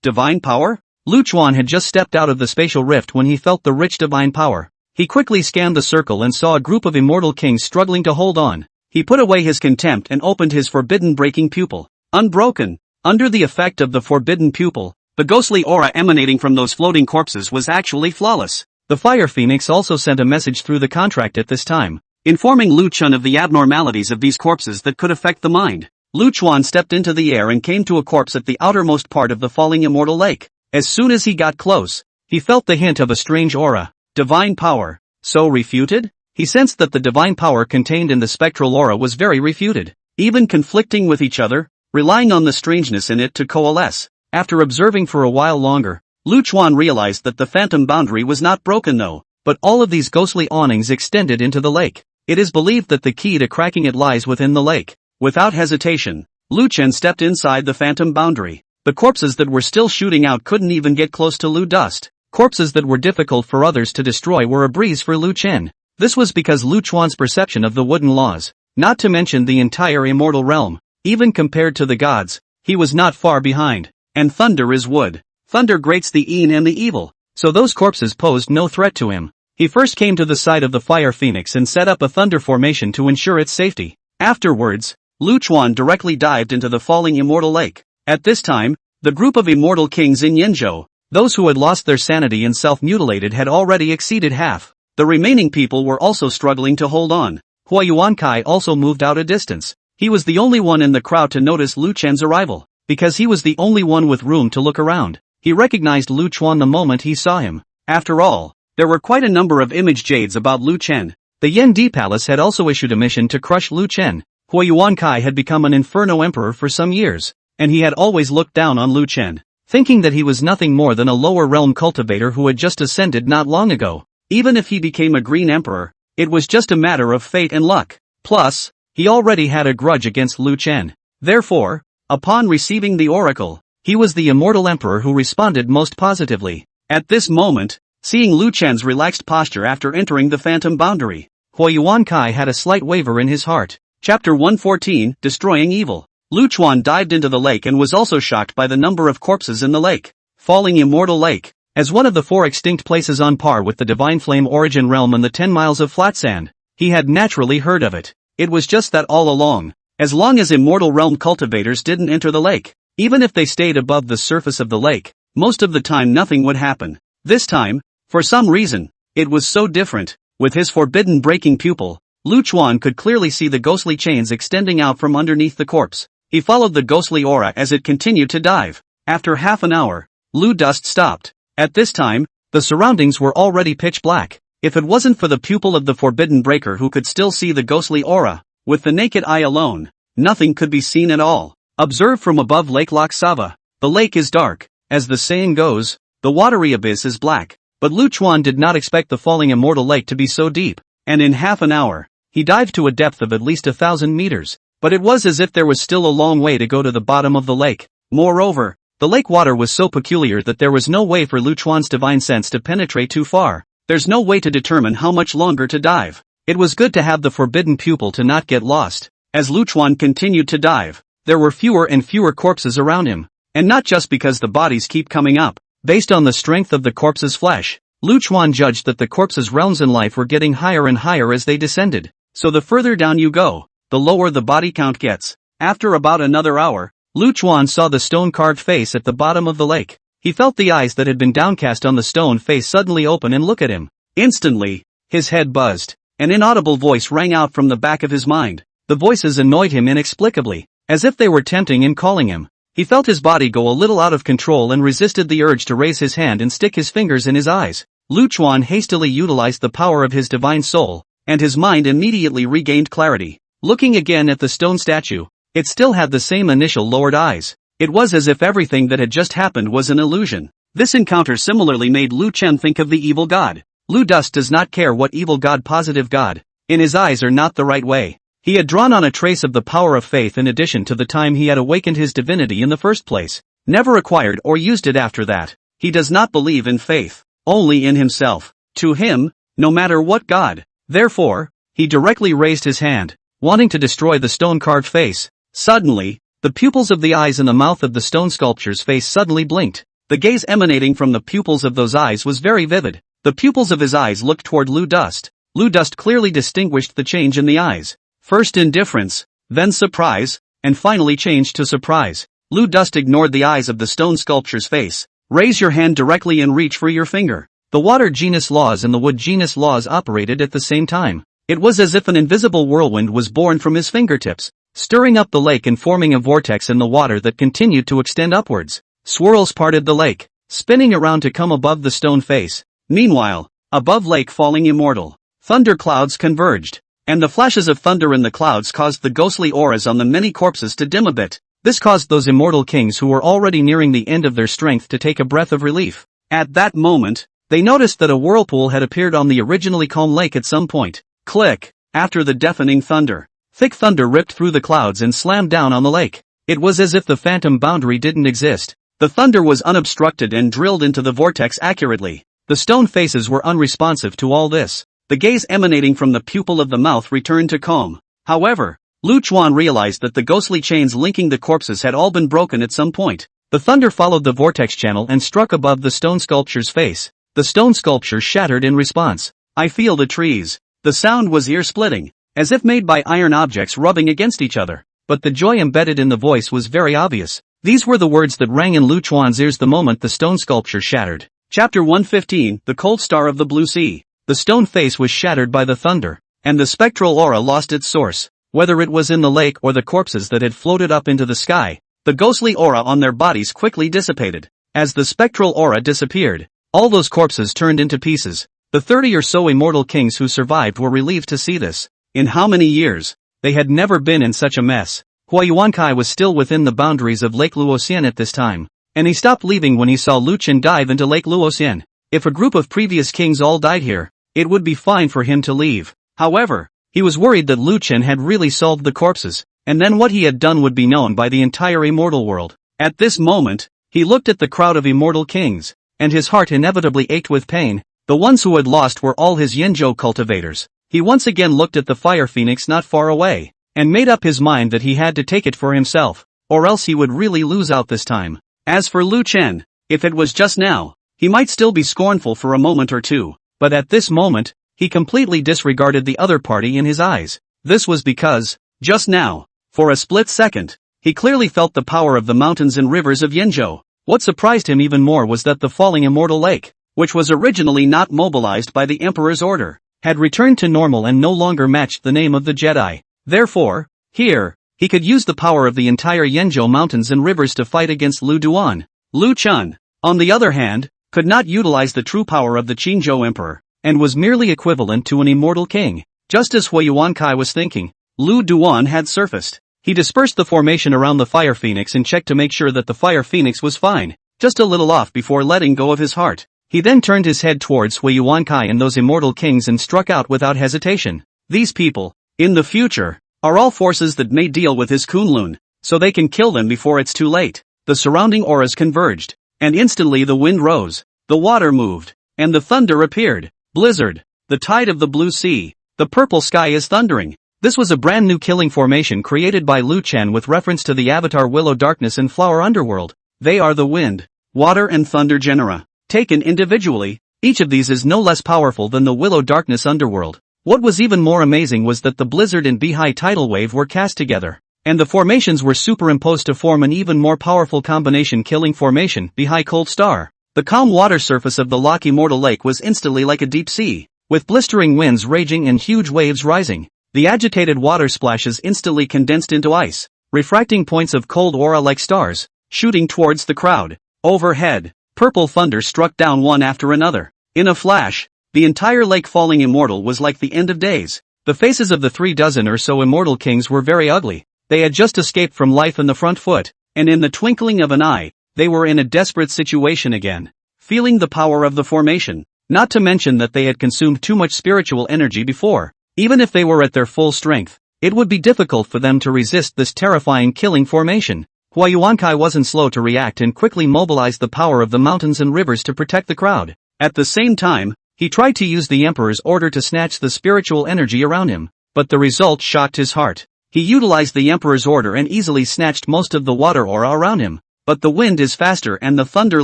Divine power? Lu Chuan had just stepped out of the spatial rift when he felt the rich divine power. He quickly scanned the circle and saw a group of immortal kings struggling to hold on. He put away his contempt and opened his forbidden breaking pupil. Unbroken, under the effect of the forbidden pupil, the ghostly aura emanating from those floating corpses was actually flawless. The fire phoenix also sent a message through the contract at this time, informing Lu Chun of the abnormalities of these corpses that could affect the mind. Lu Chuan stepped into the air and came to a corpse at the outermost part of the falling immortal lake. As soon as he got close, he felt the hint of a strange aura. Divine power. So refuted? He sensed that the divine power contained in the spectral aura was very refuted, even conflicting with each other, relying on the strangeness in it to coalesce. After observing for a while longer, Lu Chuan realized that the phantom boundary was not broken though, but all of these ghostly awnings extended into the lake. It is believed that the key to cracking it lies within the lake. Without hesitation, Lu Chen stepped inside the phantom boundary. The corpses that were still shooting out couldn't even get close to Lu Dust. Corpses that were difficult for others to destroy were a breeze for Lu Chen. This was because Lu Chuan's perception of the wooden laws, not to mention the entire immortal realm, even compared to the gods, he was not far behind. And thunder is wood. Thunder grates the ean and the evil, so those corpses posed no threat to him. He first came to the side of the fire phoenix and set up a thunder formation to ensure its safety. Afterwards, Lu Chuan directly dived into the falling immortal lake. At this time, the group of immortal kings in Yinzhou, those who had lost their sanity and self-mutilated had already exceeded half. The remaining people were also struggling to hold on. Hua Yuankai also moved out a distance. He was the only one in the crowd to notice Lu Chen's arrival, because he was the only one with room to look around. He recognized Lu Chuan the moment he saw him. After all, there were quite a number of image jades about Lu Chen. The Yendi Palace had also issued a mission to crush Lu Chen. Hua Yuankai had become an inferno emperor for some years, and he had always looked down on Lu Chen, thinking that he was nothing more than a lower realm cultivator who had just ascended not long ago. Even if he became a green emperor, it was just a matter of fate and luck. Plus, he already had a grudge against Lu Chen. Therefore, upon receiving the oracle, he was the immortal emperor who responded most positively. At this moment, seeing Lu Chen's relaxed posture after entering the phantom boundary, Hua Yuankai had a slight waver in his heart. Chapter 114, Destroying Evil. Lu Chuan dived into the lake and was also shocked by the number of corpses in the lake. Falling Immortal Lake. As one of the 4 extinct places on par with the Divine Flame Origin Realm and the 10 miles of flat sand, he had naturally heard of it. It was just that all along, as long as Immortal Realm cultivators didn't enter the lake, even if they stayed above the surface of the lake, most of the time nothing would happen. This time, for some reason, it was so different. With his forbidden breaking pupil, Lu Chuan could clearly see the ghostly chains extending out from underneath the corpse. He followed the ghostly aura as it continued to dive. After half an hour, Lu Dust stopped. At this time, the surroundings were already pitch black. If it wasn't for the pupil of the forbidden breaker who could still see the ghostly aura, with the naked eye alone, nothing could be seen at all. Observed from above Lake Lok Sava, the lake is dark. As the saying goes, the watery abyss is black. But Lu Chuan did not expect the falling immortal lake to be so deep, and in half an hour, he dived to a depth of at least 1,000 meters. But it was as if there was still a long way to go to the bottom of the lake. Moreover, the lake water was so peculiar that there was no way for Lu Chuan's divine sense to penetrate too far. There's no way to determine how much longer to dive. It was good to have the forbidden pupil to not get lost. As Lu Chuan continued to dive, there were fewer and fewer corpses around him. And not just because the bodies keep coming up. Based on the strength of the corpse's flesh, Lu Chuan judged that the corpses' realms in life were getting higher and higher as they descended. So the further down you go, the lower the body count gets. After about another hour, Lu Chuan saw the stone-carved face at the bottom of the lake. He felt the eyes that had been downcast on the stone face suddenly open and look at him. Instantly, his head buzzed. An inaudible voice rang out from the back of his mind. The voices annoyed him inexplicably, as if they were tempting and calling him. He felt his body go a little out of control and resisted the urge to raise his hand and stick his fingers in his eyes. Lu Chuan hastily utilized the power of his divine soul, and his mind immediately regained clarity. Looking again at the stone statue, it still had the same initial lowered eyes. It was as if everything that had just happened was an illusion. This encounter similarly made Lu Chen think of the evil god. Lu Dust does not care what evil god positive god in his eyes are not the right way. He had drawn on a trace of the power of faith in addition to the time he had awakened his divinity in the first place. Never acquired or used it after that. He does not believe in faith, only in himself. To him, no matter what god. Therefore, he directly raised his hand, wanting to destroy the stone-carved face. Suddenly, the pupils of the eyes in the mouth of the stone sculpture's face suddenly blinked. The gaze emanating from the pupils of those eyes was very vivid. The pupils of his eyes looked toward Lu Dust. Lu Dust clearly distinguished the change in the eyes. First indifference, then surprise, and finally changed to surprise. Lu Dust ignored the eyes of the stone sculpture's face. Raise your hand directly and reach for your finger. The water genus laws and the wood genus laws operated at the same time. It was as if an invisible whirlwind was born from his fingertips, stirring up the lake and forming a vortex in the water that continued to extend upwards. Swirls parted the lake, spinning around to come above the stone face. Meanwhile, above lake falling immortal, thunder clouds converged, and the flashes of thunder in the clouds caused the ghostly auras on the many corpses to dim a bit. This caused those immortal kings who were already nearing the end of their strength to take a breath of relief. At that moment, they noticed that a whirlpool had appeared on the originally calm lake at some point. Click! After the deafening thunder, thick thunder ripped through the clouds and slammed down on the lake. It was as if the phantom boundary didn't exist. The thunder was unobstructed and drilled into the vortex accurately. The stone faces were unresponsive to all this. The gaze emanating from the pupil of the mouth returned to calm. However, Lu Chuan realized that the ghostly chains linking the corpses had all been broken at some point. The thunder followed the vortex channel and struck above the stone sculpture's face. The stone sculpture shattered in response. I feel the trees. The sound was ear-splitting, as if made by iron objects rubbing against each other. But the joy embedded in the voice was very obvious. These were the words that rang in Lu Chuan's ears the moment the stone sculpture shattered. Chapter 115, The Cold Star of the Blue Sea. The stone face was shattered by the thunder, and the spectral aura lost its source. Whether it was in the lake or the corpses that had floated up into the sky, the ghostly aura on their bodies quickly dissipated. As the spectral aura disappeared, all those corpses turned into pieces. The 30 or so immortal kings who survived were relieved to see this. In how many years? They had never been in such a mess. Huayuankai was still within the boundaries of Lake Luoxian at this time, and he stopped leaving when he saw Lu Chen dive into Lake Luoxian. If a group of previous kings all died here, it would be fine for him to leave. However, he was worried that Lu Chen had really solved the corpses, and then what he had done would be known by the entire immortal world. At this moment, he looked at the crowd of immortal kings, and his heart inevitably ached with pain. The ones who had lost were all his Yinzhou cultivators. He once again looked at the fire phoenix not far away, and made up his mind that he had to take it for himself, or else he would really lose out this time. As for Lu Chen, if it was just now, he might still be scornful for a moment or two, but at this moment, he completely disregarded the other party in his eyes. This was because, just now, for a split second, he clearly felt the power of the mountains and rivers of Yinzhou. What surprised him even more was that the falling immortal lake, which was originally not mobilized by the Emperor's order, had returned to normal and no longer matched the name of the Jedi. Therefore, here, he could use the power of the entire Yinzhou mountains and rivers to fight against Lu Duan. Lu Chen, on the other hand, could not utilize the true power of the Qinzhou Emperor, and was merely equivalent to an immortal king. Just as Huayuankai was thinking, Lu Duan had surfaced. He dispersed the formation around the fire phoenix and checked to make sure that the fire phoenix was fine, just a little off before letting go of his heart. He then turned his head towards Huayuankai and those immortal kings and struck out without hesitation. These people, in the future, are all forces that may deal with his Kunlun, so they can kill them before it's too late. The surrounding auras converged, and instantly the wind rose, the water moved, and the thunder appeared. Blizzard, the tide of the blue sea, the purple sky is thundering. This was a brand new killing formation created by Lu Chen with reference to the avatar Willow Darkness and Flower Underworld. They are the wind, water and thunder genera. Taken individually, Each of these is no less powerful than the Willow Darkness underworld. What was even more amazing was that the Blizzard and Beehigh tidal wave were cast together, and the formations were superimposed to form an even more powerful combination killing formation, Beehigh Cold Star. The calm water surface of the loch Immortal Lake was instantly like a deep sea, with blistering winds raging and huge waves rising. The agitated water splashes instantly condensed into ice, refracting points of cold aura like stars, shooting towards the crowd. Overhead, purple thunder struck down one after another. In a flash, the entire lake falling immortal was like the end of days. The faces of the 36 or so immortal kings were very ugly. They had just escaped from life in the front foot, and in the twinkling of an eye, they were in a desperate situation again, feeling the power of the formation, not to mention that they had consumed too much spiritual energy before. Even if they were at their full strength, it would be difficult for them to resist this terrifying killing formation. Huayuankai wasn't slow to react and quickly mobilized the power of the mountains and rivers to protect the crowd. At the same time, he tried to use the Emperor's order to snatch the spiritual energy around him, but the result shocked his heart. He utilized the Emperor's order and easily snatched most of the water aura around him. But the wind is faster and the thunder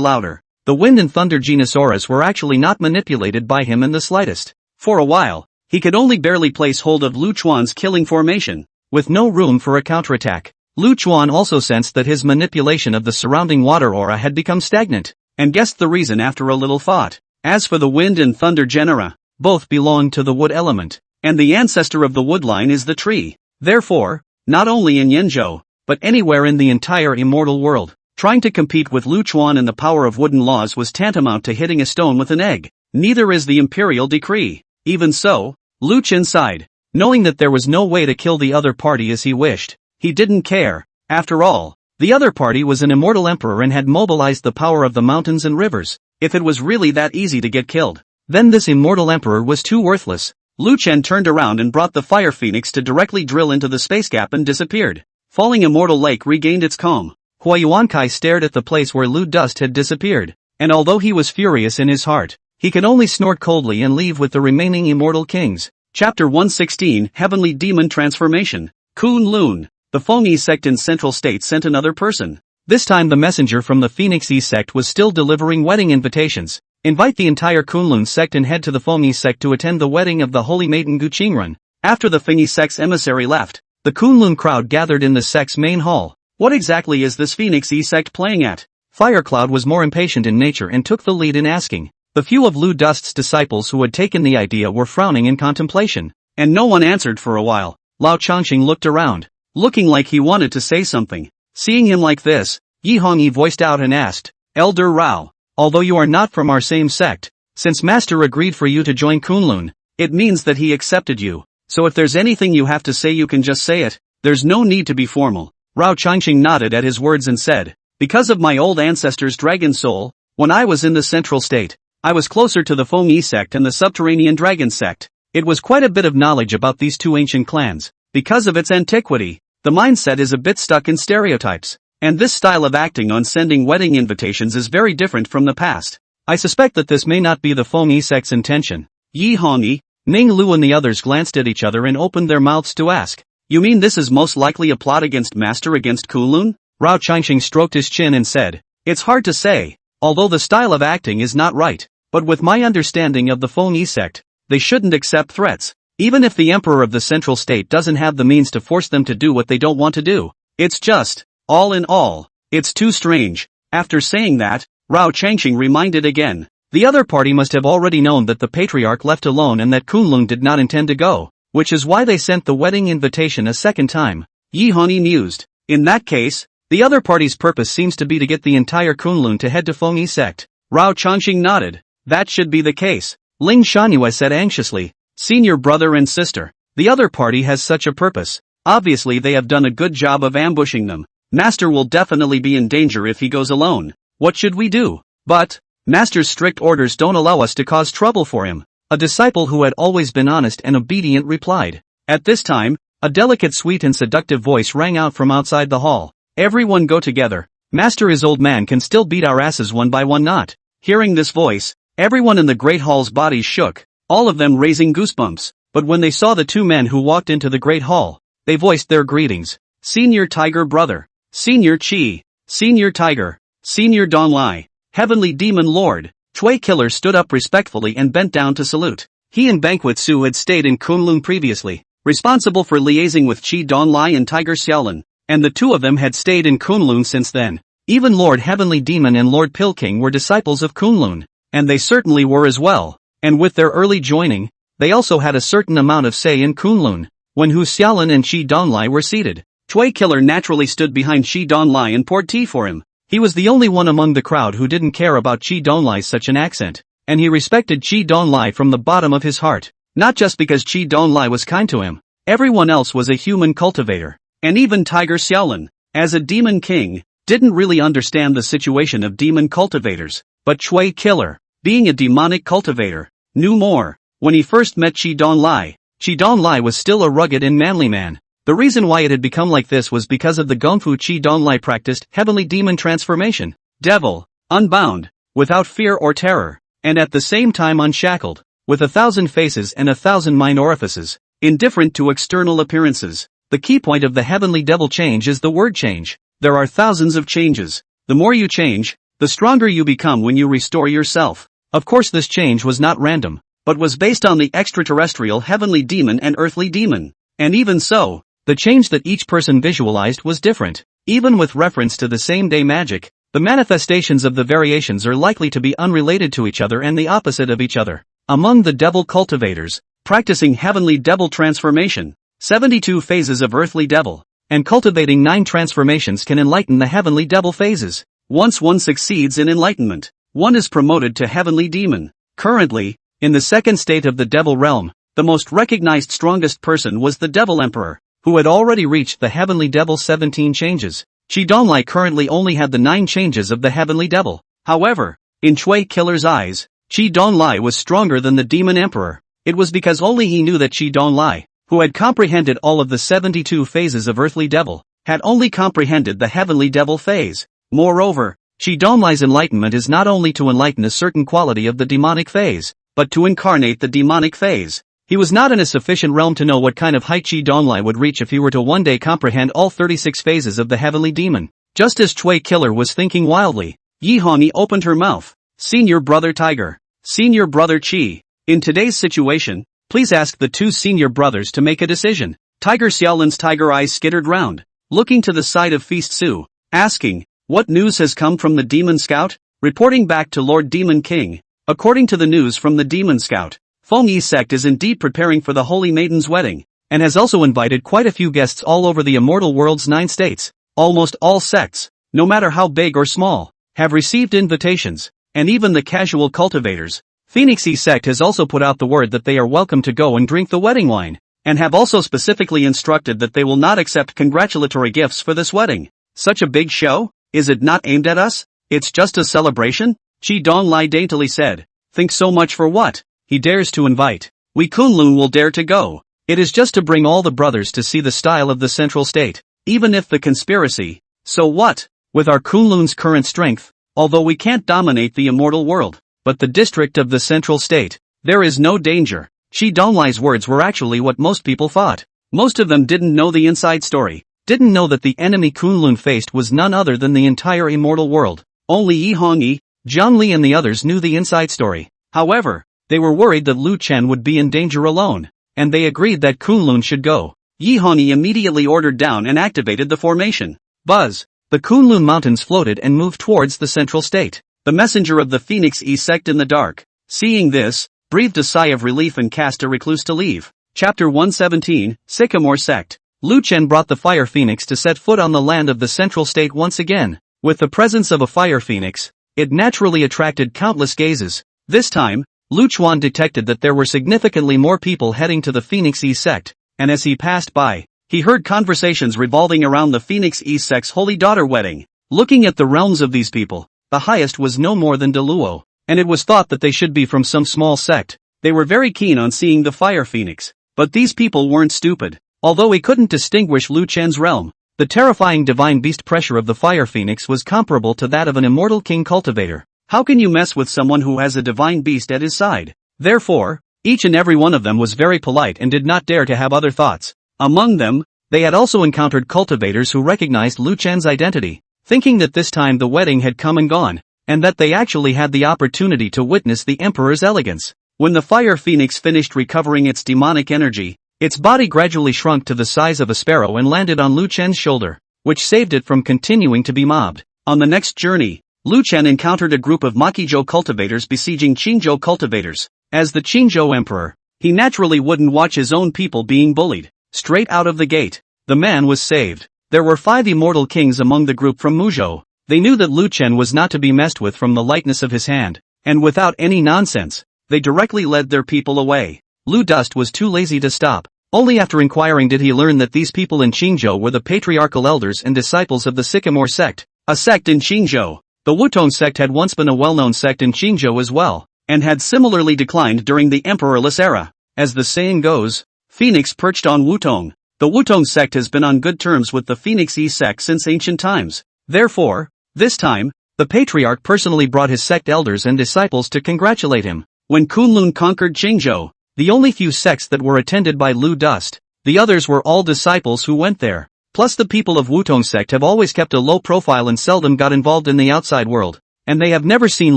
louder. The wind and thunder genus auras were actually not manipulated by him in the slightest. For a while, he could only barely place hold of Lu Chuan's killing formation, with no room for a counterattack. Lu Chuan also sensed that his manipulation of the surrounding water aura had become stagnant, and guessed the reason after a little thought. As for the wind and thunder genera, both belong to the wood element, and the ancestor of the wood line is the tree. Therefore, not only in Yenzhou, but anywhere in the entire immortal world, trying to compete with Lu Chuan and the power of wooden laws was tantamount to hitting a stone with an egg. Neither is the imperial decree. Even so, Lu Chen sighed, knowing that there was no way to kill the other party as he wished. He didn't care. After all, the other party was an immortal emperor and had mobilized the power of the mountains and rivers. If it was really that easy to get killed, then this immortal emperor was too worthless. Lu Chen turned around and brought the fire phoenix to directly drill into the space gap and disappeared. Falling Immortal Lake regained its calm. Huayuankai stared at the place where Lu Dust had disappeared, and although he was furious in his heart, he could only snort coldly and leave with the remaining immortal kings. Chapter 116 Heavenly Demon Transformation. Kunlun. The Fengyi sect in Central State sent another person. This time the messenger from the Phoenix Yi sect was still delivering wedding invitations. Invite the entire Kunlun sect and head to the Fengyi sect to attend the wedding of the holy maiden Guqingren. After the Fengyi sect's emissary left, the Kunlun crowd gathered in the sect's main hall. What exactly is this Phoenix Yi sect playing at? Firecloud was more impatient in nature and took the lead in asking. The few of Lu Dust's disciples who had taken the idea were frowning in contemplation, and no one answered for a while. Lao Changqing looked around, looking like he wanted to say something. Seeing him like this, Yi Hongyi voiced out and asked, Elder Rao, although you are not from our same sect, since Master agreed for you to join Kunlun, it means that he accepted you, so if there's anything you have to say you can just say it, there's no need to be formal. Rao Changqing nodded at his words and said, because of my old ancestor's dragon soul, when I was in the Central State, I was closer to the Fengyi sect and the subterranean dragon sect. It was quite a bit of knowledge about these two ancient clans. Because of its antiquity, the mindset is a bit stuck in stereotypes, and this style of acting on sending wedding invitations is very different from the past. I suspect that this may not be the Fengyi sect's intention. Yi Hongyi, Ning Lu and the others glanced at each other and opened their mouths to ask, you mean this is most likely a plot against Master against Kunlun? Rao Changqing stroked his chin and said, it's hard to say, although the style of acting is not right, but with my understanding of the Fengyi sect, they shouldn't accept threats. Even if the Emperor of the Central State doesn't have the means to force them to do what they don't want to do. It's just, all in all, it's too strange. After saying that, Rao Changqing reminded again. The other party must have already known that the Patriarch left alone and that Kunlun did not intend to go, which is why they sent the wedding invitation a second time. Yi Hongyi mused. In that case, the other party's purpose seems to be to get the entire Kunlun to head to Fengyi sect. Rao Changqing nodded. That should be the case. Ling Shanhua said anxiously. Senior brother and sister, the other party has such a purpose. Obviously they have done a good job of ambushing them. Master will definitely be in danger if he goes alone. What should we do? But, Master's strict orders don't allow us to cause trouble for him. A disciple who had always been honest and obedient replied. At this time, a delicate sweet and seductive voice rang out from outside the hall. Everyone go together. Master is old man can still beat our asses one by one not. Hearing this voice, everyone in the great hall's bodies shook. All of them raising goosebumps, but when they saw the two men who walked into the great hall, they voiced their greetings. Senior Tiger Brother, Senior Qi, Senior Tiger, Senior Donglai, Heavenly Demon Lord, Chui Killer stood up respectfully and bent down to salute. He and Banquet Su had stayed in Kunlun previously, responsible for liaising with Chi Donlai and Tiger Xiaolin, and the two of them had stayed in Kunlun since then. Even Lord Heavenly Demon and Lord Pilking were disciples of Kunlun, and they certainly were as well, and with their early joining, they also had a certain amount of say in Kunlun. When Hu Xiaolin and Chi Donlai were seated, Chui Killer naturally stood behind Chi Donlai and poured tea for him. He was the only one among the crowd who didn't care about Chi Donlai's such an accent, and he respected Chi Donlai from the bottom of his heart, not just because Chi Donlai was kind to him. Everyone else was a human cultivator, and even Tiger Xiaolin, as a demon king, didn't really understand the situation of demon cultivators, but Chui Killer, being a demonic cultivator, knew more. When he first met Chi Donlai was still a rugged and manly man. The reason why it had become like this was because of the Gongfu Chi Donlai practiced heavenly demon transformation, devil, unbound, without fear or terror, and at the same time unshackled, with 1,000 faces and 1,000 mind orifices, indifferent to external appearances. The key point of the heavenly devil change is the word change. There are thousands of changes. The more you change, the stronger you become when you restore yourself. Of course this change was not random, but was based on the extraterrestrial heavenly demon and earthly demon. And even so, the change that each person visualized was different. Even with reference to the same-day magic, the manifestations of the variations are likely to be unrelated to each other and the opposite of each other. Among the devil cultivators, practicing heavenly devil transformation, 72 phases of earthly devil, and cultivating 9 transformations can enlighten the heavenly devil phases. Once one succeeds in enlightenment, one is promoted to heavenly demon. Currently, in the second state of the devil realm, the most recognized strongest person was the devil emperor, who had already reached the heavenly devil's 17 changes. Chi Donlai currently only had the 9 changes of the heavenly devil. However, in Chui Killer's eyes, Chi Donlai was stronger than the demon emperor. It was because only he knew that Chi Donlai, who had comprehended all of the 72 phases of earthly devil, had only comprehended the heavenly devil phase. Moreover, Chi Donlai's enlightenment is not only to enlighten a certain quality of the demonic phase, but to incarnate the demonic phase. He was not in a sufficient realm to know what kind of height Chi Donlai would reach if he were to one day comprehend all 36 phases of the heavenly demon. Just as Chui Killer was thinking wildly, Yi Hongyi opened her mouth. Senior Brother Tiger. Senior Brother Chi. In today's situation, please ask the 2 senior brothers to make a decision. Tiger Xiaolin's tiger eyes skittered round, looking to the side of Feast Su, asking, what news has come from the Demon Scout? Reporting back to Lord Demon King. According to the news from the Demon Scout, Feng Yi sect is indeed preparing for the Holy Maiden's wedding, and has also invited quite a few guests all over the immortal world's 9 states. Almost all sects, no matter how big or small, have received invitations, and even the casual cultivators. Phoenix Yi sect has also put out the word that they are welcome to go and drink the wedding wine, and have also specifically instructed that they will not accept congratulatory gifts for this wedding. Such a big show? Is it not aimed at us? It's just a celebration? Chi Donlai daintily said. Think so much for what? He dares to invite. We Kunlun will dare to go. It is just to bring all the brothers to see the style of the central state, even if the conspiracy. So what? With our Kunlun's current strength, although we can't dominate the immortal world, but the district of the central state, there is no danger. Chi Donlai's words were actually what most people thought. Most of them didn't know the inside story, didn't know that the enemy Kunlun faced was none other than the entire immortal world. Only Yi Hongyi, Zhang Li and the others knew the inside story. However, they were worried that Lu Chen would be in danger alone, and they agreed that Kunlun should go. Yi Hongyi immediately ordered down and activated the formation. Buzz! The Kunlun mountains floated and moved towards the central state. The messenger of the Phoenix Yi sect in the dark, seeing this, breathed a sigh of relief and cast a recluse to leave. Chapter 117, Sycamore Sect. Lu Chen brought the Fire Phoenix to set foot on the land of the central state once again. With the presence of a Fire Phoenix, it naturally attracted countless gazes. This time, Lu Chuan detected that there were significantly more people heading to the Phoenix Yi sect, and as he passed by, he heard conversations revolving around the Phoenix Yi sect's holy daughter wedding. Looking at the realms of these people, the highest was no more than Deluo, and it was thought that they should be from some small sect. They were very keen on seeing the Fire Phoenix, but these people weren't stupid. Although he couldn't distinguish Lu Chen's realm, the terrifying divine beast pressure of the Fire Phoenix was comparable to that of an immortal king cultivator. How can you mess with someone who has a divine beast at his side? Therefore, each and every one of them was very polite and did not dare to have other thoughts. Among them, they had also encountered cultivators who recognized Lu Chen's identity. Thinking that this time the wedding had come and gone, and that they actually had the opportunity to witness the emperor's elegance. When the fire phoenix finished recovering its demonic energy, its body gradually shrunk to the size of a sparrow and landed on Lu Chen's shoulder, which saved it from continuing to be mobbed. On the next journey, Lu Chen encountered a group of Makizhou cultivators besieging Qingzhou cultivators. As the Qingzhou emperor, he naturally wouldn't watch his own people being bullied. Straight out of the gate, the man was saved. There were 5 immortal kings among the group from Muzhou. They knew that Lu Chen was not to be messed with from the lightness of his hand, and without any nonsense, they directly led their people away. Lu Dust was too lazy to stop. Only after inquiring did he learn that these people in Qingzhou were the patriarchal elders and disciples of the Sycamore sect, a sect in Qingzhou. The Wutong sect had once been a well-known sect in Qingzhou as well, and had similarly declined during the emperorless era. As the saying goes, Phoenix perched on Wutong. The Wutong sect has been on good terms with the Phoenix E sect since ancient times. Therefore, this time, the patriarch personally brought his sect elders and disciples to congratulate him. When Kunlun conquered Qingzhou, the only few sects that were attended by Lu Dust, the others were all disciples who went there. Plus the people of Wutong sect have always kept a low profile and seldom got involved in the outside world, and they have never seen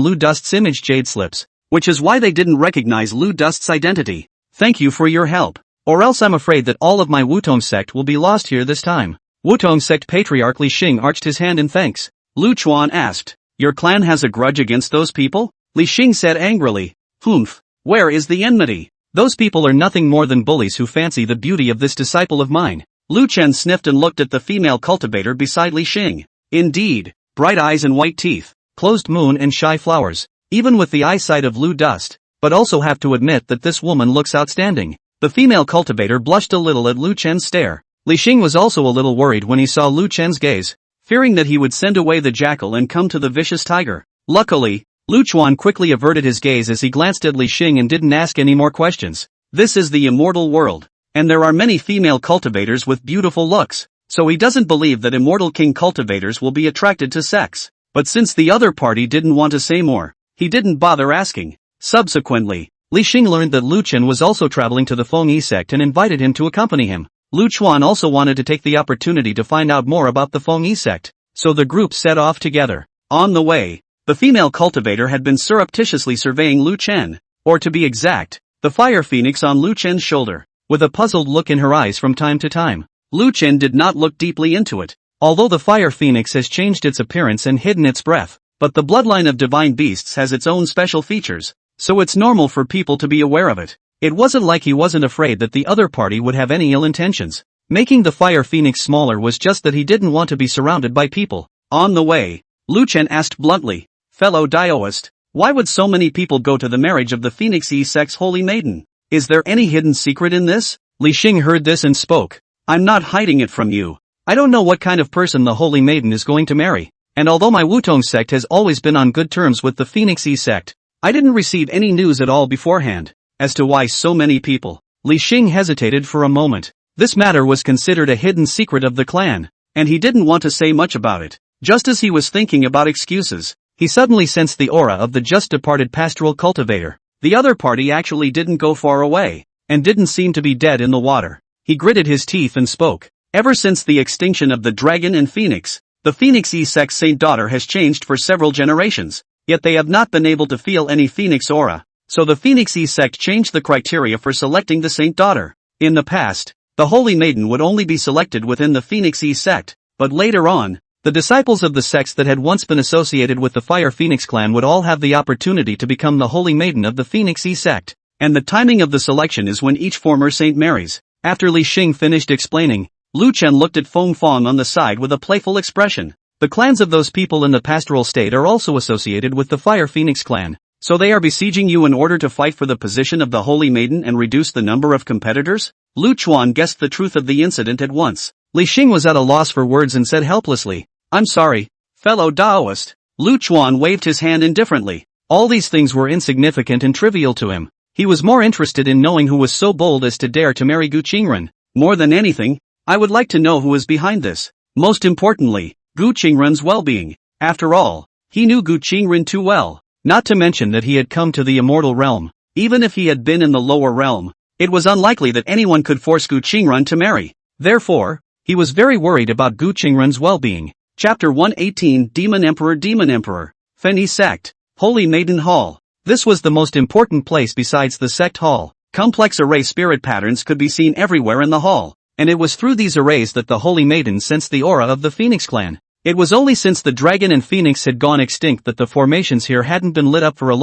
Lu Dust's image jade slips, which is why they didn't recognize Lu Dust's identity. Thank you for your help, or else I'm afraid that all of my Wutong sect will be lost here this time. Wutong sect patriarch Li Xing arched his hand in thanks. Lu Chuan asked, your clan has a grudge against those people? Li Xing said angrily, humph, where is the enmity? Those people are nothing more than bullies who fancy the beauty of this disciple of mine. Lu Chen sniffed and looked at the female cultivator beside Li Xing. Indeed, bright eyes and white teeth, closed moon and shy flowers, even with the eyesight of Lu Dust, but also have to admit that this woman looks outstanding. The female cultivator blushed a little at Lu Chen's stare. Li Xing was also a little worried when he saw Lu Chen's gaze, fearing that he would send away the jackal and come to the vicious tiger. Luckily, Lu Chuan quickly averted his gaze as he glanced at Li Xing and didn't ask any more questions. This is the immortal world, and there are many female cultivators with beautiful looks, so he doesn't believe that immortal king cultivators will be attracted to sex. But since the other party didn't want to say more, he didn't bother asking. Subsequently, Li Xing learned that Lu Chen was also traveling to the Feng Yi sect and invited him to accompany him. Lu Chuan also wanted to take the opportunity to find out more about the Feng Yi sect, so the group set off together. On the way, the female cultivator had been surreptitiously surveying Lu Chen, or to be exact, the fire phoenix on Lu Chen's shoulder, with a puzzled look in her eyes from time to time. Lu Chen did not look deeply into it, although the fire phoenix has changed its appearance and hidden its breath, but the bloodline of divine beasts has its own special features, so it's normal for people to be aware of it. It wasn't like he wasn't afraid that the other party would have any ill intentions. Making the fire phoenix smaller was just that he didn't want to be surrounded by people. On the way, Lu Chen asked bluntly, fellow Daoist, why would so many people go to the marriage of the Phoenix E sect's holy maiden? Is there any hidden secret in this? Li Xing heard this and spoke. I'm not hiding it from you. I don't know what kind of person the holy maiden is going to marry, and although my Wutong sect has always been on good terms with the Phoenix E sect, I didn't receive any news at all beforehand. As to why so many people, Li Xing hesitated for a moment. This matter was considered a hidden secret of the clan, and he didn't want to say much about it. Just as he was thinking about excuses, he suddenly sensed the aura of the just departed pastoral cultivator. The other party actually didn't go far away, and didn't seem to be dead in the water. He gritted his teeth and spoke. Ever since the extinction of the dragon and phoenix, the Phoenix E sect saint daughter has changed for several generations, yet they have not been able to feel any phoenix aura, so the Phoenix E sect changed the criteria for selecting the saint daughter. In the past, the holy maiden would only be selected within the Phoenix E sect, but later on, the disciples of the sects that had once been associated with the Fire Phoenix clan would all have the opportunity to become the holy maiden of the Phoenix E sect, and the timing of the selection is when each former saint marries. After Li Xing finished explaining, Lu Chen looked at Feng Fong on the side with a playful expression. The clans of those people in the pastoral state are also associated with the Fire Phoenix clan, so they are besieging you in order to fight for the position of the holy maiden and reduce the number of competitors? Lu Chuan guessed the truth of the incident at once. Li Xing was at a loss for words and said helplessly, I'm sorry, fellow Daoist. Lu Chuan waved his hand indifferently. All these things were insignificant and trivial to him. He was more interested in knowing who was so bold as to dare to marry Gu Qingren. More than anything, I would like to know who is behind this. Most importantly, Gu Qingren's well-being. After all, he knew Gu Qingren too well, not to mention that he had come to the immortal realm. Even if he had been in the lower realm, it was unlikely that anyone could force Gu Qingren to marry. Therefore, he was very worried about Gu Qingren's well-being. Chapter 118 Demon Emperor. Feni Sect, Holy Maiden Hall. This was the most important place besides the sect hall. Complex array spirit patterns could be seen everywhere in the hall, and it was through these arrays that the Holy Maiden sensed the aura of the Phoenix clan. It was only since the dragon and phoenix had gone extinct that the formations here hadn't been lit up for a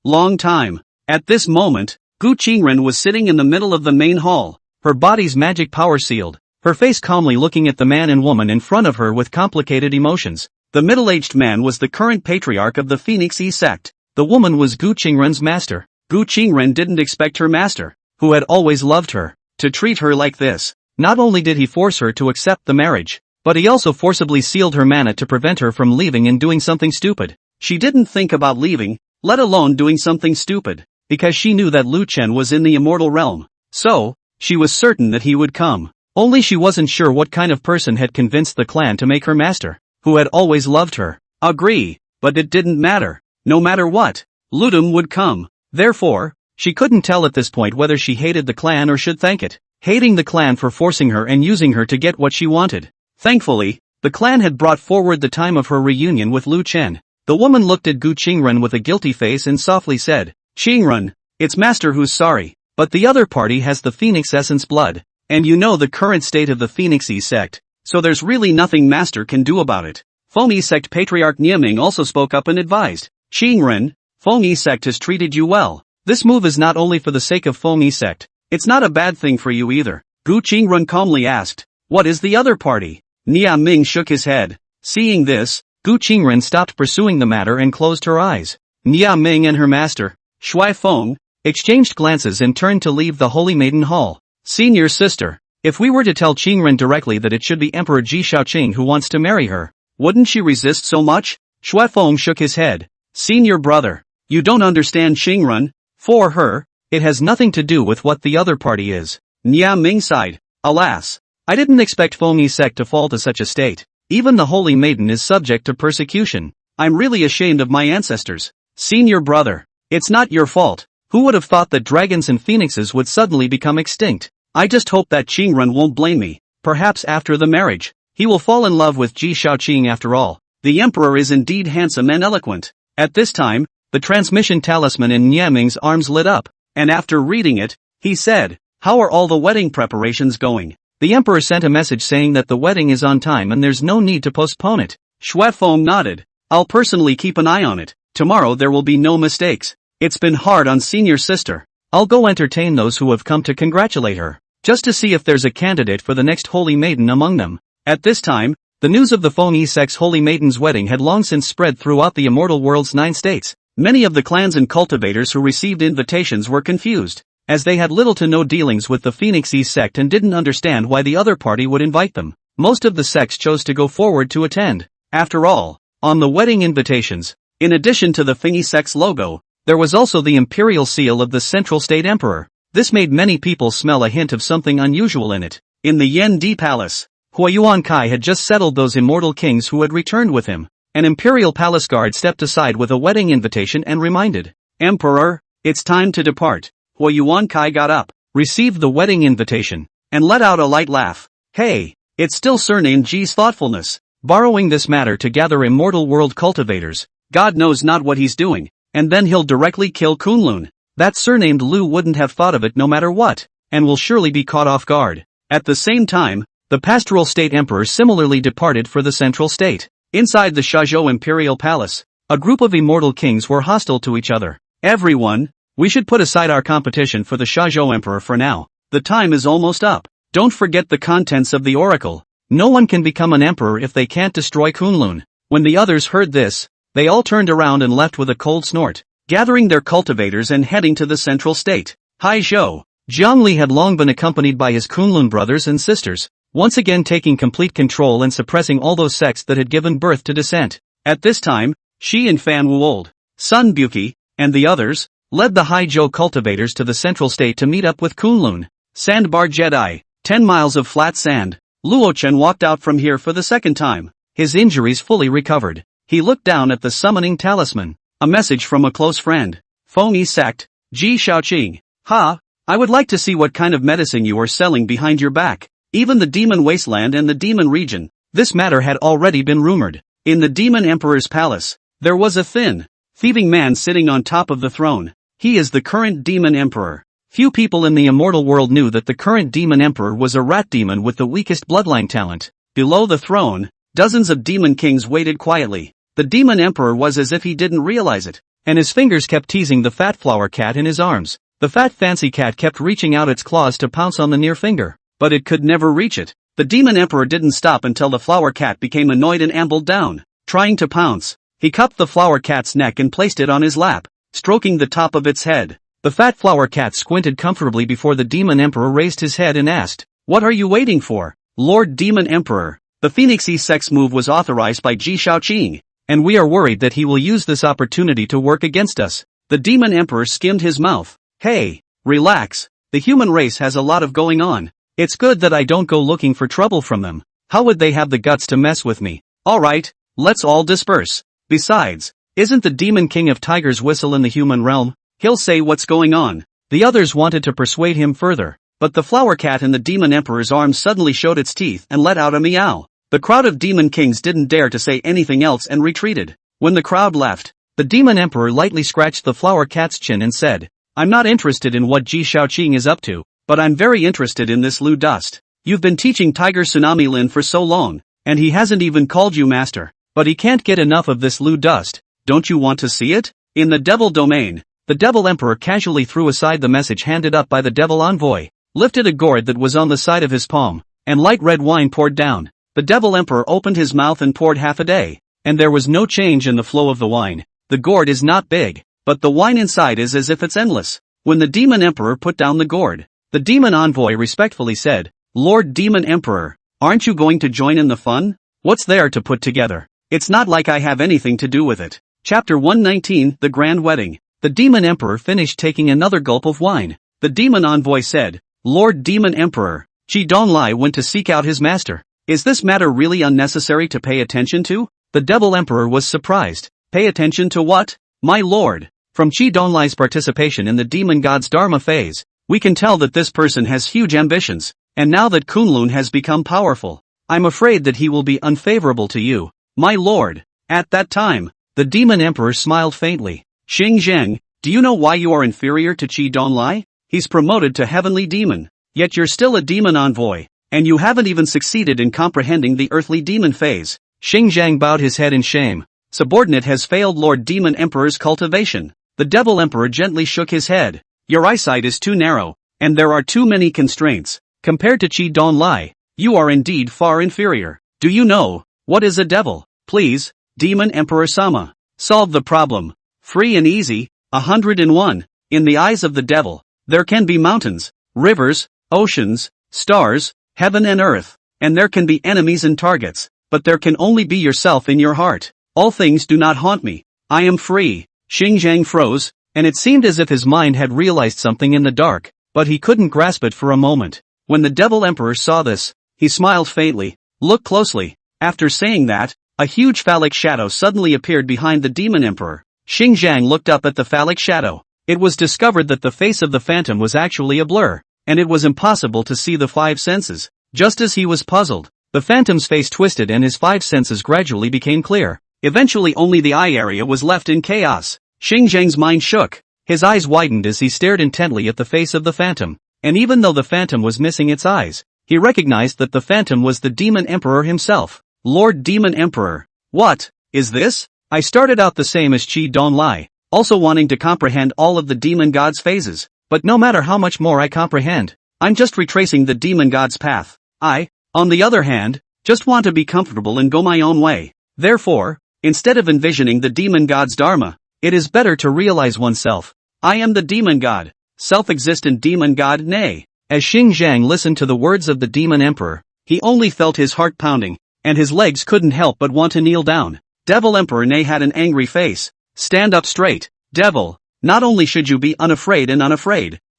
long time. At this moment, Gu Qingren was sitting in the middle of the main hall, her body's magic power sealed, her face calmly looking at the man and woman in front of her with complicated emotions. The middle-aged man was the current patriarch of the Phoenix E sect. The woman was Gu Qingren's master. Gu Qingren didn't expect her master, who had always loved her, to treat her like this. Not only did he force her to accept the marriage, but he also forcibly sealed her mana to prevent her from leaving and doing something stupid. She didn't think about leaving, let alone doing something stupid, because she knew that Lu Chen was in the immortal realm. So, she was certain that he would come. Only she wasn't sure what kind of person had convinced the clan to make her master, who had always loved her. Agree, but it didn't matter. No matter what, Ludum would come. Therefore, she couldn't tell at this point whether she hated the clan or should thank it, hating the clan for forcing her and using her to get what she wanted. Thankfully, the clan had brought forward the time of her reunion with Lu Chen. The woman looked at Gu Qingren with a guilty face and softly said, "Qingren, it's master who's sorry, but the other party has the Phoenix essence blood, and you know the current state of the Phoenix E sect, so there's really nothing master can do about it." Feng sect patriarch Niaming also spoke up and advised, "Qingren, Feng sect has treated you well. This move is not only for the sake of Feng sect, it's not a bad thing for you either." Gu Qingren calmly asked, "What is the other party?" Niaming shook his head. Seeing this, Gu Qingren stopped pursuing the matter and closed her eyes. Niaming and her master, Shui Feng, exchanged glances and turned to leave the Holy Maiden Hall. "Senior sister, if we were to tell Qingren directly that it should be Emperor Ji Shaoqing who wants to marry her, wouldn't she resist so much?" Shui Feng shook his head. "Senior brother, you don't understand Qingren. For her, it has nothing to do with what the other party is." Niaming sighed. "Alas, I didn't expect Feng sect to fall to such a state. Even the Holy Maiden is subject to persecution. I'm really ashamed of my ancestors." "Senior brother, it's not your fault. Who would have thought that dragons and phoenixes would suddenly become extinct? I just hope that Qingren won't blame me. Perhaps after the marriage, he will fall in love with Ji Shaoqing after all. The emperor is indeed handsome and eloquent." At this time, the transmission talisman in Niaming's arms lit up, and after reading it, he said, "How are all the wedding preparations going?" The emperor sent a message saying that the wedding is on time and there's no need to postpone it. Shui Feng nodded. "I'll personally keep an eye on it. Tomorrow there will be no mistakes. It's been hard on senior sister. I'll go entertain those who have come to congratulate her, just to see if there's a candidate for the next Holy Maiden among them." At this time, the news of the Feng sect's Holy Maiden's wedding had long since spread throughout the immortal world's 9 states. Many of the clans and cultivators who received invitations were confused, as they had little to no dealings with the Phoenix E sect and didn't understand why the other party would invite them. Most of the sects chose to go forward to attend. After all, on the wedding invitations, in addition to the Feng sect's logo, there was also the imperial seal of the Central State Emperor. This made many people smell a hint of something unusual in it. In the Yen Di Palace, Huayuan Kai had just settled those immortal kings who had returned with him. An imperial palace guard stepped aside with a wedding invitation and reminded, "Emperor, it's time to depart." Huayuan Kai got up, received the wedding invitation, and let out a light laugh. "Hey, it's still surnamed Ji's thoughtfulness, borrowing this matter to gather immortal world cultivators. God knows not what he's doing, and then he'll directly kill Kunlun. That surnamed Lu wouldn't have thought of it no matter what, and will surely be caught off guard." At the same time, the pastoral state emperor similarly departed for the central state. Inside the Shazhou imperial palace, a group of immortal kings were hostile to each other. "Everyone, we should put aside our competition for the Shazhou emperor for now. The time is almost up. Don't forget the contents of the oracle. No one can become an emperor if they can't destroy Kunlun." When the others heard this, they all turned around and left with a cold snort, gathering their cultivators and heading to the central state. Haizhou, Jiangli had long been accompanied by his Kunlun brothers and sisters, once again taking complete control and suppressing all those sects that had given birth to dissent. At this time, Shi and Fan Wuold, Sun Buki, and the others, led the Haizhou cultivators to the central state to meet up with Kunlun. Sandbar Jedi, 10 miles of flat sand. Luochen walked out from here for the second time, his injuries fully recovered. He looked down at the summoning talisman. A message from a close friend. Feng sect, Ji Shaoqing. "Ha, I would like to see what kind of medicine you are selling behind your back. Even the demon wasteland and the demon region." This matter had already been rumored. In the demon emperor's palace, There was a thin, thieving man sitting on top of the throne. He is the current demon emperor. Few people in the immortal world knew that the current demon emperor was a rat demon with the weakest bloodline talent. Below the throne, dozens of demon kings waited quietly. The demon emperor was as if he didn't realize it, and his fingers kept teasing the fat flower cat in his arms. The fat fancy cat kept reaching out its claws to pounce on the near finger, but it could never reach it. The demon emperor didn't stop until the flower cat became annoyed and ambled down, trying to pounce. He cupped the flower cat's neck and placed it on his lap, stroking the top of its head. The fat flower cat squinted comfortably before the demon emperor raised his head and asked, "What are you waiting for, Lord Demon Emperor?" The Phoenix sex move was authorized by Ji Shaoqing, and we are worried that he will use this opportunity to work against us. The demon emperor skimmed his mouth. Hey, relax. The human race has a lot of going on. It's good that I don't go looking for trouble from them. How would they have the guts to mess with me? Alright, let's all disperse. Besides, isn't the demon king of tigers whistle in the human realm? He'll say what's going on. The others wanted to persuade him further, but the flower cat in the demon emperor's arms suddenly showed its teeth and let out a meow. The crowd of demon kings didn't dare to say anything else and retreated. When the crowd left, the demon emperor lightly scratched the flower cat's chin and said, "I'm not interested in what Ji Shaoqing is up to, but I'm very interested in this Lu Dust. You've been teaching Tiger Tsunami Lin for so long, and he hasn't even called you master, but he can't get enough of this Lu Dust. Don't you want to see it?" In the devil domain, the devil emperor casually threw aside the message handed up by the devil envoy, lifted a gourd that was on the side of his palm, and light red wine poured down. The devil emperor opened his mouth and poured half a day, and there was no change in the flow of the wine. The gourd is not big, but the wine inside is as if it's endless. When the demon emperor put down the gourd, the demon envoy respectfully said, "Lord Demon Emperor, aren't you going to join in the fun? What's there to put together? It's not like I have anything to do with it." Chapter 119, The Grand Wedding. The demon emperor finished taking another gulp of wine. The demon envoy said, "Lord Demon Emperor, Qi Donglai went to seek out his master. Is this matter really unnecessary to pay attention to?" The devil emperor was surprised. "Pay attention to what, my lord?" From Qi Donglai's participation in the demon god's Dharma phase, we can tell that this person has huge ambitions, and now that Kunlun has become powerful, I'm afraid that he will be unfavorable to you, my lord. At that time, the demon emperor smiled faintly. "Xing Zheng, do you know why you are inferior to Qi Donglai? He's promoted to heavenly demon, yet you're still a demon envoy, and you haven't even succeeded in comprehending the earthly demon phase." Xing Zhang bowed his head in shame. "Subordinate has failed Lord Demon Emperor's cultivation." The devil emperor gently shook his head. "Your eyesight is too narrow, and there are too many constraints. Compared to Qi Donglai, you are indeed far inferior. Do you know what is a devil? Please, Demon Emperor Sama, solve the problem. Free and easy, 101. In the eyes of the devil, there can be mountains, rivers, oceans, stars, heaven and earth, and there can be enemies and targets, but there can only be yourself in your heart. All things do not haunt me. I am free." Xing Zhang froze, and it seemed as if his mind had realized something in the dark, but he couldn't grasp it for a moment. When the devil emperor saw this, he smiled faintly. "Look closely." After saying that, a huge phallic shadow suddenly appeared behind the demon emperor. Xing Zhang looked up at the phallic shadow. It was discovered that the face of the phantom was actually a blur, and it was impossible to see the five senses. Just as he was puzzled, the phantom's face twisted and his five senses gradually became clear. Eventually only the eye area was left in chaos. Xing Zhang's mind shook. His eyes widened as he stared intently at the face of the phantom, and even though the phantom was missing its eyes, he recognized that the phantom was the demon emperor himself. "Lord Demon Emperor, what is this?" I started out the same as Qi Donglai, also wanting to comprehend all of the demon god's phases, but no matter how much more I comprehend, I'm just retracing the demon god's path. I, on the other hand, just want to be comfortable and go my own way. Therefore, instead of envisioning the demon god's dharma, it is better to realize oneself. I am the demon god, self-existent demon god, nay. As Xing Zhang listened to the words of the demon emperor, he only felt his heart pounding, and his legs couldn't help but want to kneel down. Devil Emperor Nei had an angry face. "Stand up straight, devil. Not only should you be unafraid,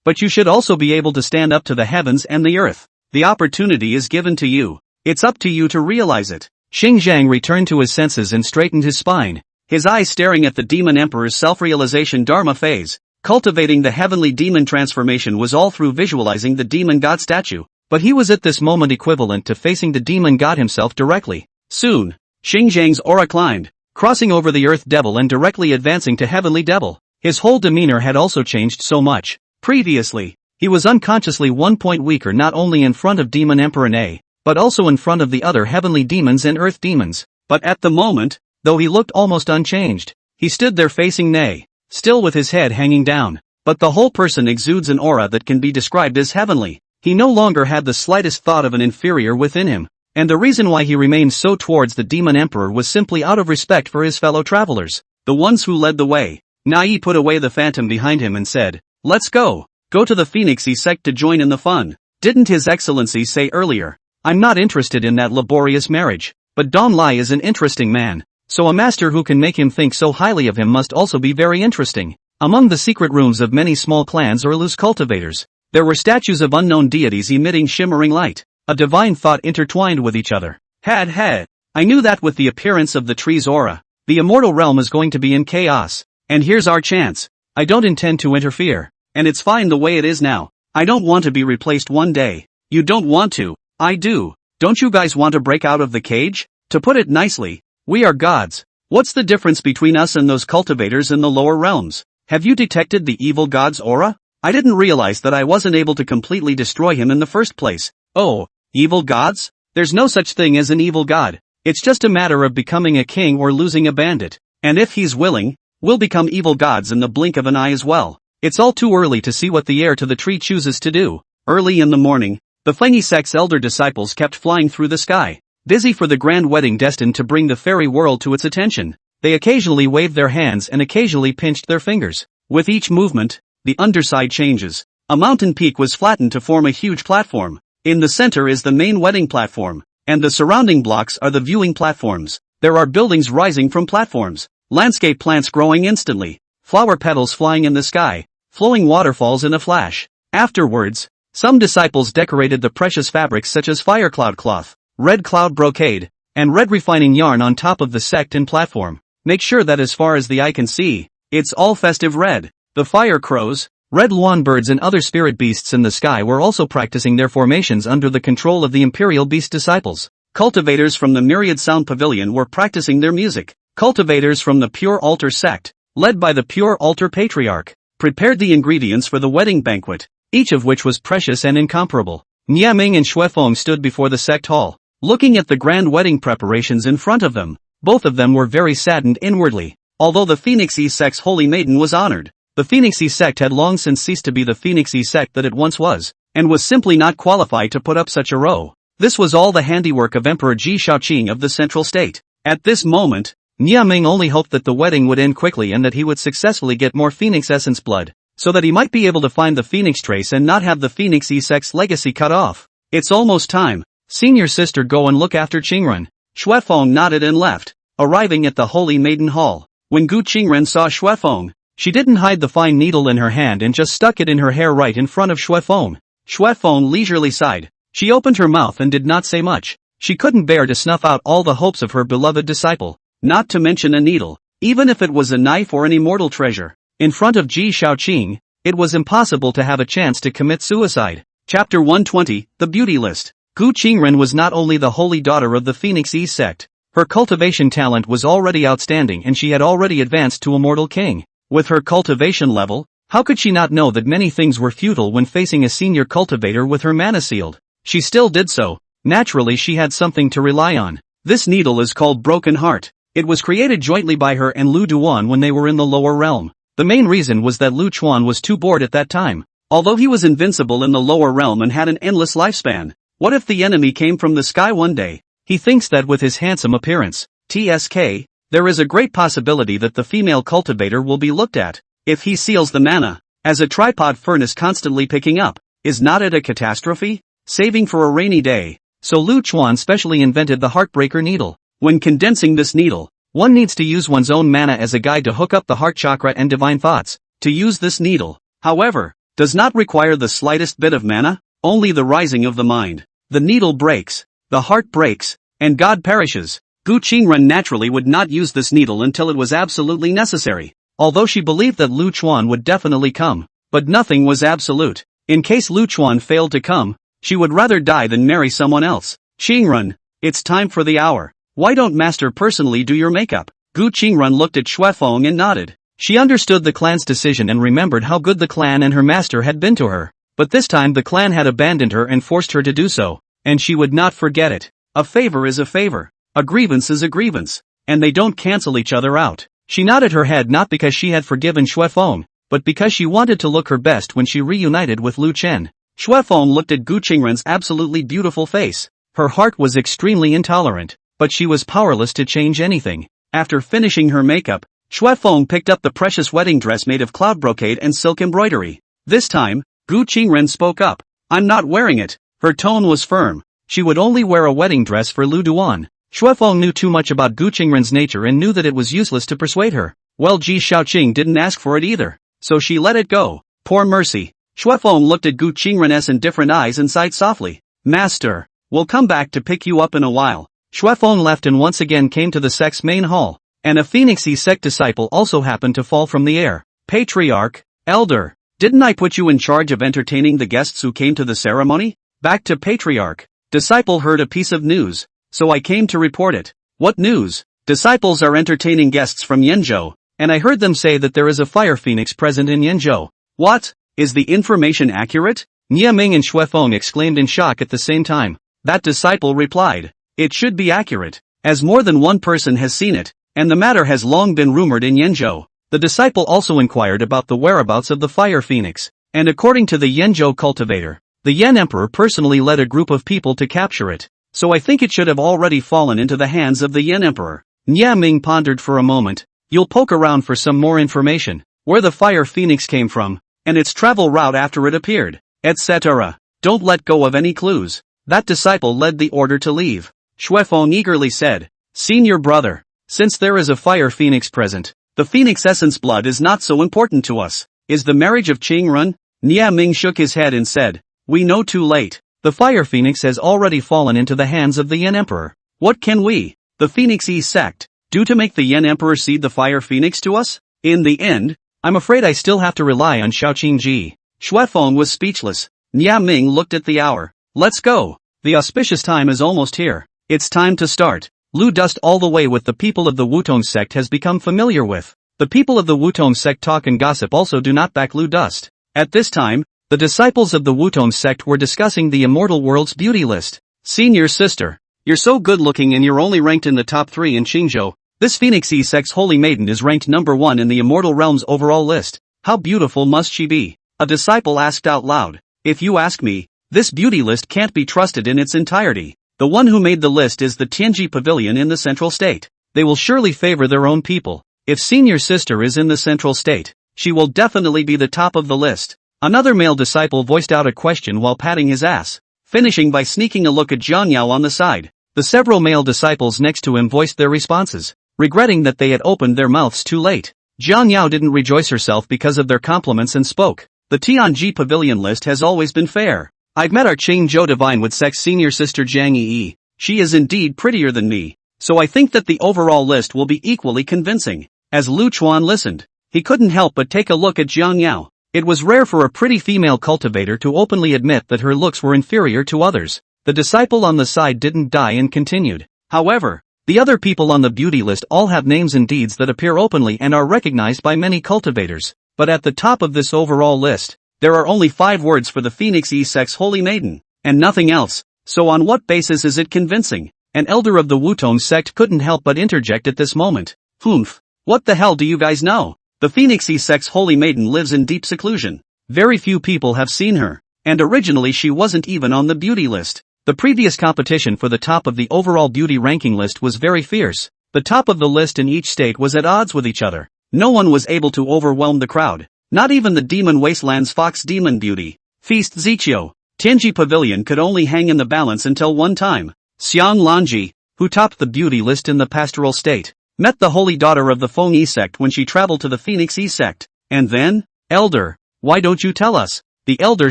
but you should also be able to stand up to the heavens and the earth. The opportunity is given to you. It's up to you to realize it." Xing Zhang returned to his senses and straightened his spine, his eyes staring at the demon emperor's self-realization dharma phase. Cultivating the heavenly demon transformation was all through visualizing the demon god statue, but he was at this moment equivalent to facing the demon god himself directly. Soon, Xing Zhang's aura climbed, crossing over the earth devil and directly advancing to heavenly devil. His whole demeanor had also changed so much. Previously, he was unconsciously 1 point weaker not only in front of Demon Emperor Ne, but also in front of the other heavenly demons and earth demons. But at the moment, though he looked almost unchanged, he stood there facing Ne, still with his head hanging down. But the whole person exudes an aura that can be described as heavenly. He no longer had the slightest thought of an inferior within him, and the reason why he remained so towards the Demon Emperor was simply out of respect for his fellow travelers, the ones who led the way. Nai put away the phantom behind him and said, "Let's go. Go to the Phoenixy sect to join in the fun. Didn't His Excellency say earlier, I'm not interested in that laborious marriage, but Don Lai is an interesting man, so a master who can make him think so highly of him must also be very interesting." Among the secret rooms of many small clans or loose cultivators, there were statues of unknown deities emitting shimmering light, a divine thought intertwined with each other. Had. I knew that with the appearance of the tree's aura, the immortal realm is going to be in chaos, and here's our chance. I don't intend to interfere, and it's fine the way it is now. I don't want to be replaced one day. You don't want to. I do. Don't you guys want to break out of the cage? To put it nicely, we are gods. What's the difference between us and those cultivators in the lower realms? Have you detected the evil god's aura? I didn't realize that I wasn't able to completely destroy him in the first place. Oh, evil gods? There's no such thing as an evil god. It's just a matter of becoming a king or losing a bandit. And if he's willing, we'll become evil gods in the blink of an eye as well. It's all too early to see what the heir to the tree chooses to do. Early in the morning, the Fengi sect's elder disciples kept flying through the sky, busy for the grand wedding destined to bring the fairy world to its attention. They occasionally waved their hands and occasionally pinched their fingers. With each movement, the underside changes. A mountain peak was flattened to form a huge platform. In the center is the main wedding platform, and the surrounding blocks are the viewing platforms. There are buildings rising from platforms, landscape plants growing instantly, flower petals flying in the sky, flowing waterfalls in a flash. Afterwards, some disciples decorated the precious fabrics such as fire cloud cloth, red cloud brocade, and red refining yarn on top of the sect and platform. Make sure that as far as the eye can see, it's all festive red. The fire crows, red lawn birds and other spirit beasts in the sky were also practicing their formations under the control of the Imperial Beast disciples. Cultivators from the Myriad Sound Pavilion were practicing their music. Cultivators from the Pure Altar sect, led by the Pure Altar Patriarch, prepared the ingredients for the wedding banquet, each of which was precious and incomparable. Niaming and Xuefeng stood before the sect hall, looking at the grand wedding preparations in front of them. Both of them were very saddened inwardly. Although the Phoenixy sect's holy maiden was honored, the Phoenixy sect had long since ceased to be the Phoenixy sect that it once was, and was simply not qualified to put up such a row. This was all the handiwork of Emperor Ji Shaoqing of the Central State. At this moment, Niaming only hoped that the wedding would end quickly and that he would successfully get more Phoenix Essence blood, so that he might be able to find the Phoenix trace and not have the Phoenixy sect's legacy cut off. It's almost time. Senior sister, go and look after Qingren. Xuefeng nodded and left, arriving at the Holy Maiden Hall. When Gu Qingren saw Xuefeng, she didn't hide the fine needle in her hand and just stuck it in her hair right in front of Xuefeng. Xuefeng leisurely sighed. She opened her mouth and did not say much. She couldn't bear to snuff out all the hopes of her beloved disciple, not to mention a needle, even if it was a knife or an immortal treasure. In front of Ji Shaoqing, it was impossible to have a chance to commit suicide. Chapter 120, The Beauty List. Gu Qingren was not only the holy daughter of the Phoenixy sect, her cultivation talent was already outstanding and she had already advanced to Immortal King. With her cultivation level, how could she not know that many things were futile when facing a senior cultivator with her mana sealed? She still did so. Naturally, she had something to rely on. This needle is called Broken Heart. It was created jointly by her and Lu Duan when they were in the lower realm. The main reason was that Lu Chuan was too bored at that time. Although he was invincible in the lower realm and had an endless lifespan, what if the enemy came from the sky one day? He thinks that with his handsome appearance, TSK, there is a great possibility that the female cultivator will be looked at. If he seals the mana, as a tripod furnace constantly picking up, is not it a catastrophe? Saving for a rainy day. So Lu Chuan specially invented the Heartbreaker needle. When condensing this needle, one needs to use one's own mana as a guide to hook up the heart chakra and divine thoughts. To use this needle, however, does not require the slightest bit of mana, only the rising of the mind. The needle breaks, the heart breaks, and God perishes. Gu Qingren naturally would not use this needle until it was absolutely necessary, although she believed that Lu Chuan would definitely come. But nothing was absolute. In case Lu Chuan failed to come, she would rather die than marry someone else. Qingren, it's time for the hour. Why don't Master personally do your makeup? Gu Qingrun looked at Xuefeng and nodded. She understood the clan's decision and remembered how good the clan and her master had been to her. But this time the clan had abandoned her and forced her to do so, and she would not forget it. A favor is a favor. A grievance is a grievance. And they don't cancel each other out. She nodded her head not because she had forgiven Xuefeng, but because she wanted to look her best when she reunited with Lu Chen. Xuefeng looked at Gu Qingrun's absolutely beautiful face. Her heart was extremely intolerant, but she was powerless to change anything. After finishing her makeup, Xuefeng picked up the precious wedding dress made of cloud brocade and silk embroidery. This time, Gu Qingrun spoke up. I'm not wearing it. Her tone was firm. She would only wear a wedding dress for Lu Duan. Xuefeng knew too much about Gu Qingrun's nature and knew that it was useless to persuade her. Well, Ji Shaoqing didn't ask for it either, so she let it go. Poor mercy. Xuefeng looked at Gu Qingrun's indifferent eyes and sighed softly. Master, we'll come back to pick you up in a while. Xuefeng left and once again came to the sect's main hall, and a Phoenixy sect disciple also happened to fall from the air. Patriarch, Elder, didn't I put you in charge of entertaining the guests who came to the ceremony? Back to Patriarch. Disciple heard a piece of news, so I came to report it. What news? Disciples are entertaining guests from Yenzhou, and I heard them say that there is a fire phoenix present in Yenzhou. What? Is the information accurate? Nie Ming and Xuefeng exclaimed in shock at the same time. That disciple replied, it should be accurate, as more than one person has seen it, and the matter has long been rumored in Yenzhou. The disciple also inquired about the whereabouts of the fire phoenix, and according to the Yenzhou cultivator, the Yan Emperor personally led a group of people to capture it, so I think it should have already fallen into the hands of the Yan Emperor. Nie Ming pondered for a moment. You'll poke around for some more information, where the fire phoenix came from, and its travel route after it appeared, etc. Don't let go of any clues. That disciple led the order to leave. Xuefeng eagerly said, Senior brother, since there is a fire phoenix present, the phoenix essence blood is not so important to us. Is the marriage of Qingrun? Nie Ming shook his head and said, we know too late. The fire phoenix has already fallen into the hands of the Yan Emperor. What can we, the Phoenixy sect, do to make the Yan Emperor cede the fire phoenix to us? In the end, I'm afraid I still have to rely on Shaoqing Ji. Xuefeng was speechless. Nie Ming looked at the hour. Let's go. The auspicious time is almost here. It's time to start. Lu Dust all the way with the people of the Wutong sect has become familiar with. The people of the Wutong sect talk and gossip also do not back Lu Dust. At this time, the disciples of the Wutong sect were discussing the immortal world's beauty list. Senior sister, you're so good looking and you're only ranked in the top 3 in Qingzhou. This Phoenixy sect's holy maiden is ranked number 1 in the immortal realm's overall list. How beautiful must she be? A disciple asked out loud. If you ask me, this beauty list can't be trusted in its entirety. The one who made the list is the Tianji Pavilion in the central state. They will surely favor their own people. If senior sister is in the central state, she will definitely be the top of the list. Another male disciple voiced out a question while patting his ass, finishing by sneaking a look at Jiang Yao on the side. The several male disciples next to him voiced their responses, regretting that they had opened their mouths too late. Jiang Yao didn't rejoice herself because of their compliments and spoke. The Tianji Pavilion list has always been fair. I've met our Qingzhou Divine Wood Sect's senior sister Jiang Yi. She is indeed prettier than me, so I think that the overall list will be equally convincing. As Lu Chuan listened, he couldn't help but take a look at Jiang Yao. It was rare for a pretty female cultivator to openly admit that her looks were inferior to others. The disciple on the side didn't die and continued. However, the other people on the beauty list all have names and deeds that appear openly and are recognized by many cultivators. But at the top of this overall list, there are only 5 words for the Phoenixy sect's holy maiden, and nothing else. So on what basis is it convincing? An elder of the Wutong sect couldn't help but interject at this moment. Humph. What the hell do you guys know? The Phoenixy sect's holy maiden lives in deep seclusion. Very few people have seen her, and originally she wasn't even on the beauty list. The previous competition for the top of the overall beauty ranking list was very fierce. The top of the list in each state was at odds with each other. No one was able to overwhelm the crowd. Not even the Demon Wasteland's Fox Demon Beauty, Feast Zichio. Tianji Pavilion could only hang in the balance until one time. Xiang Lanji, who topped the beauty list in the pastoral state, met the holy daughter of the Fengyi sect when she traveled to the Phoenixy sect. And then, Elder, why don't you tell us? The elder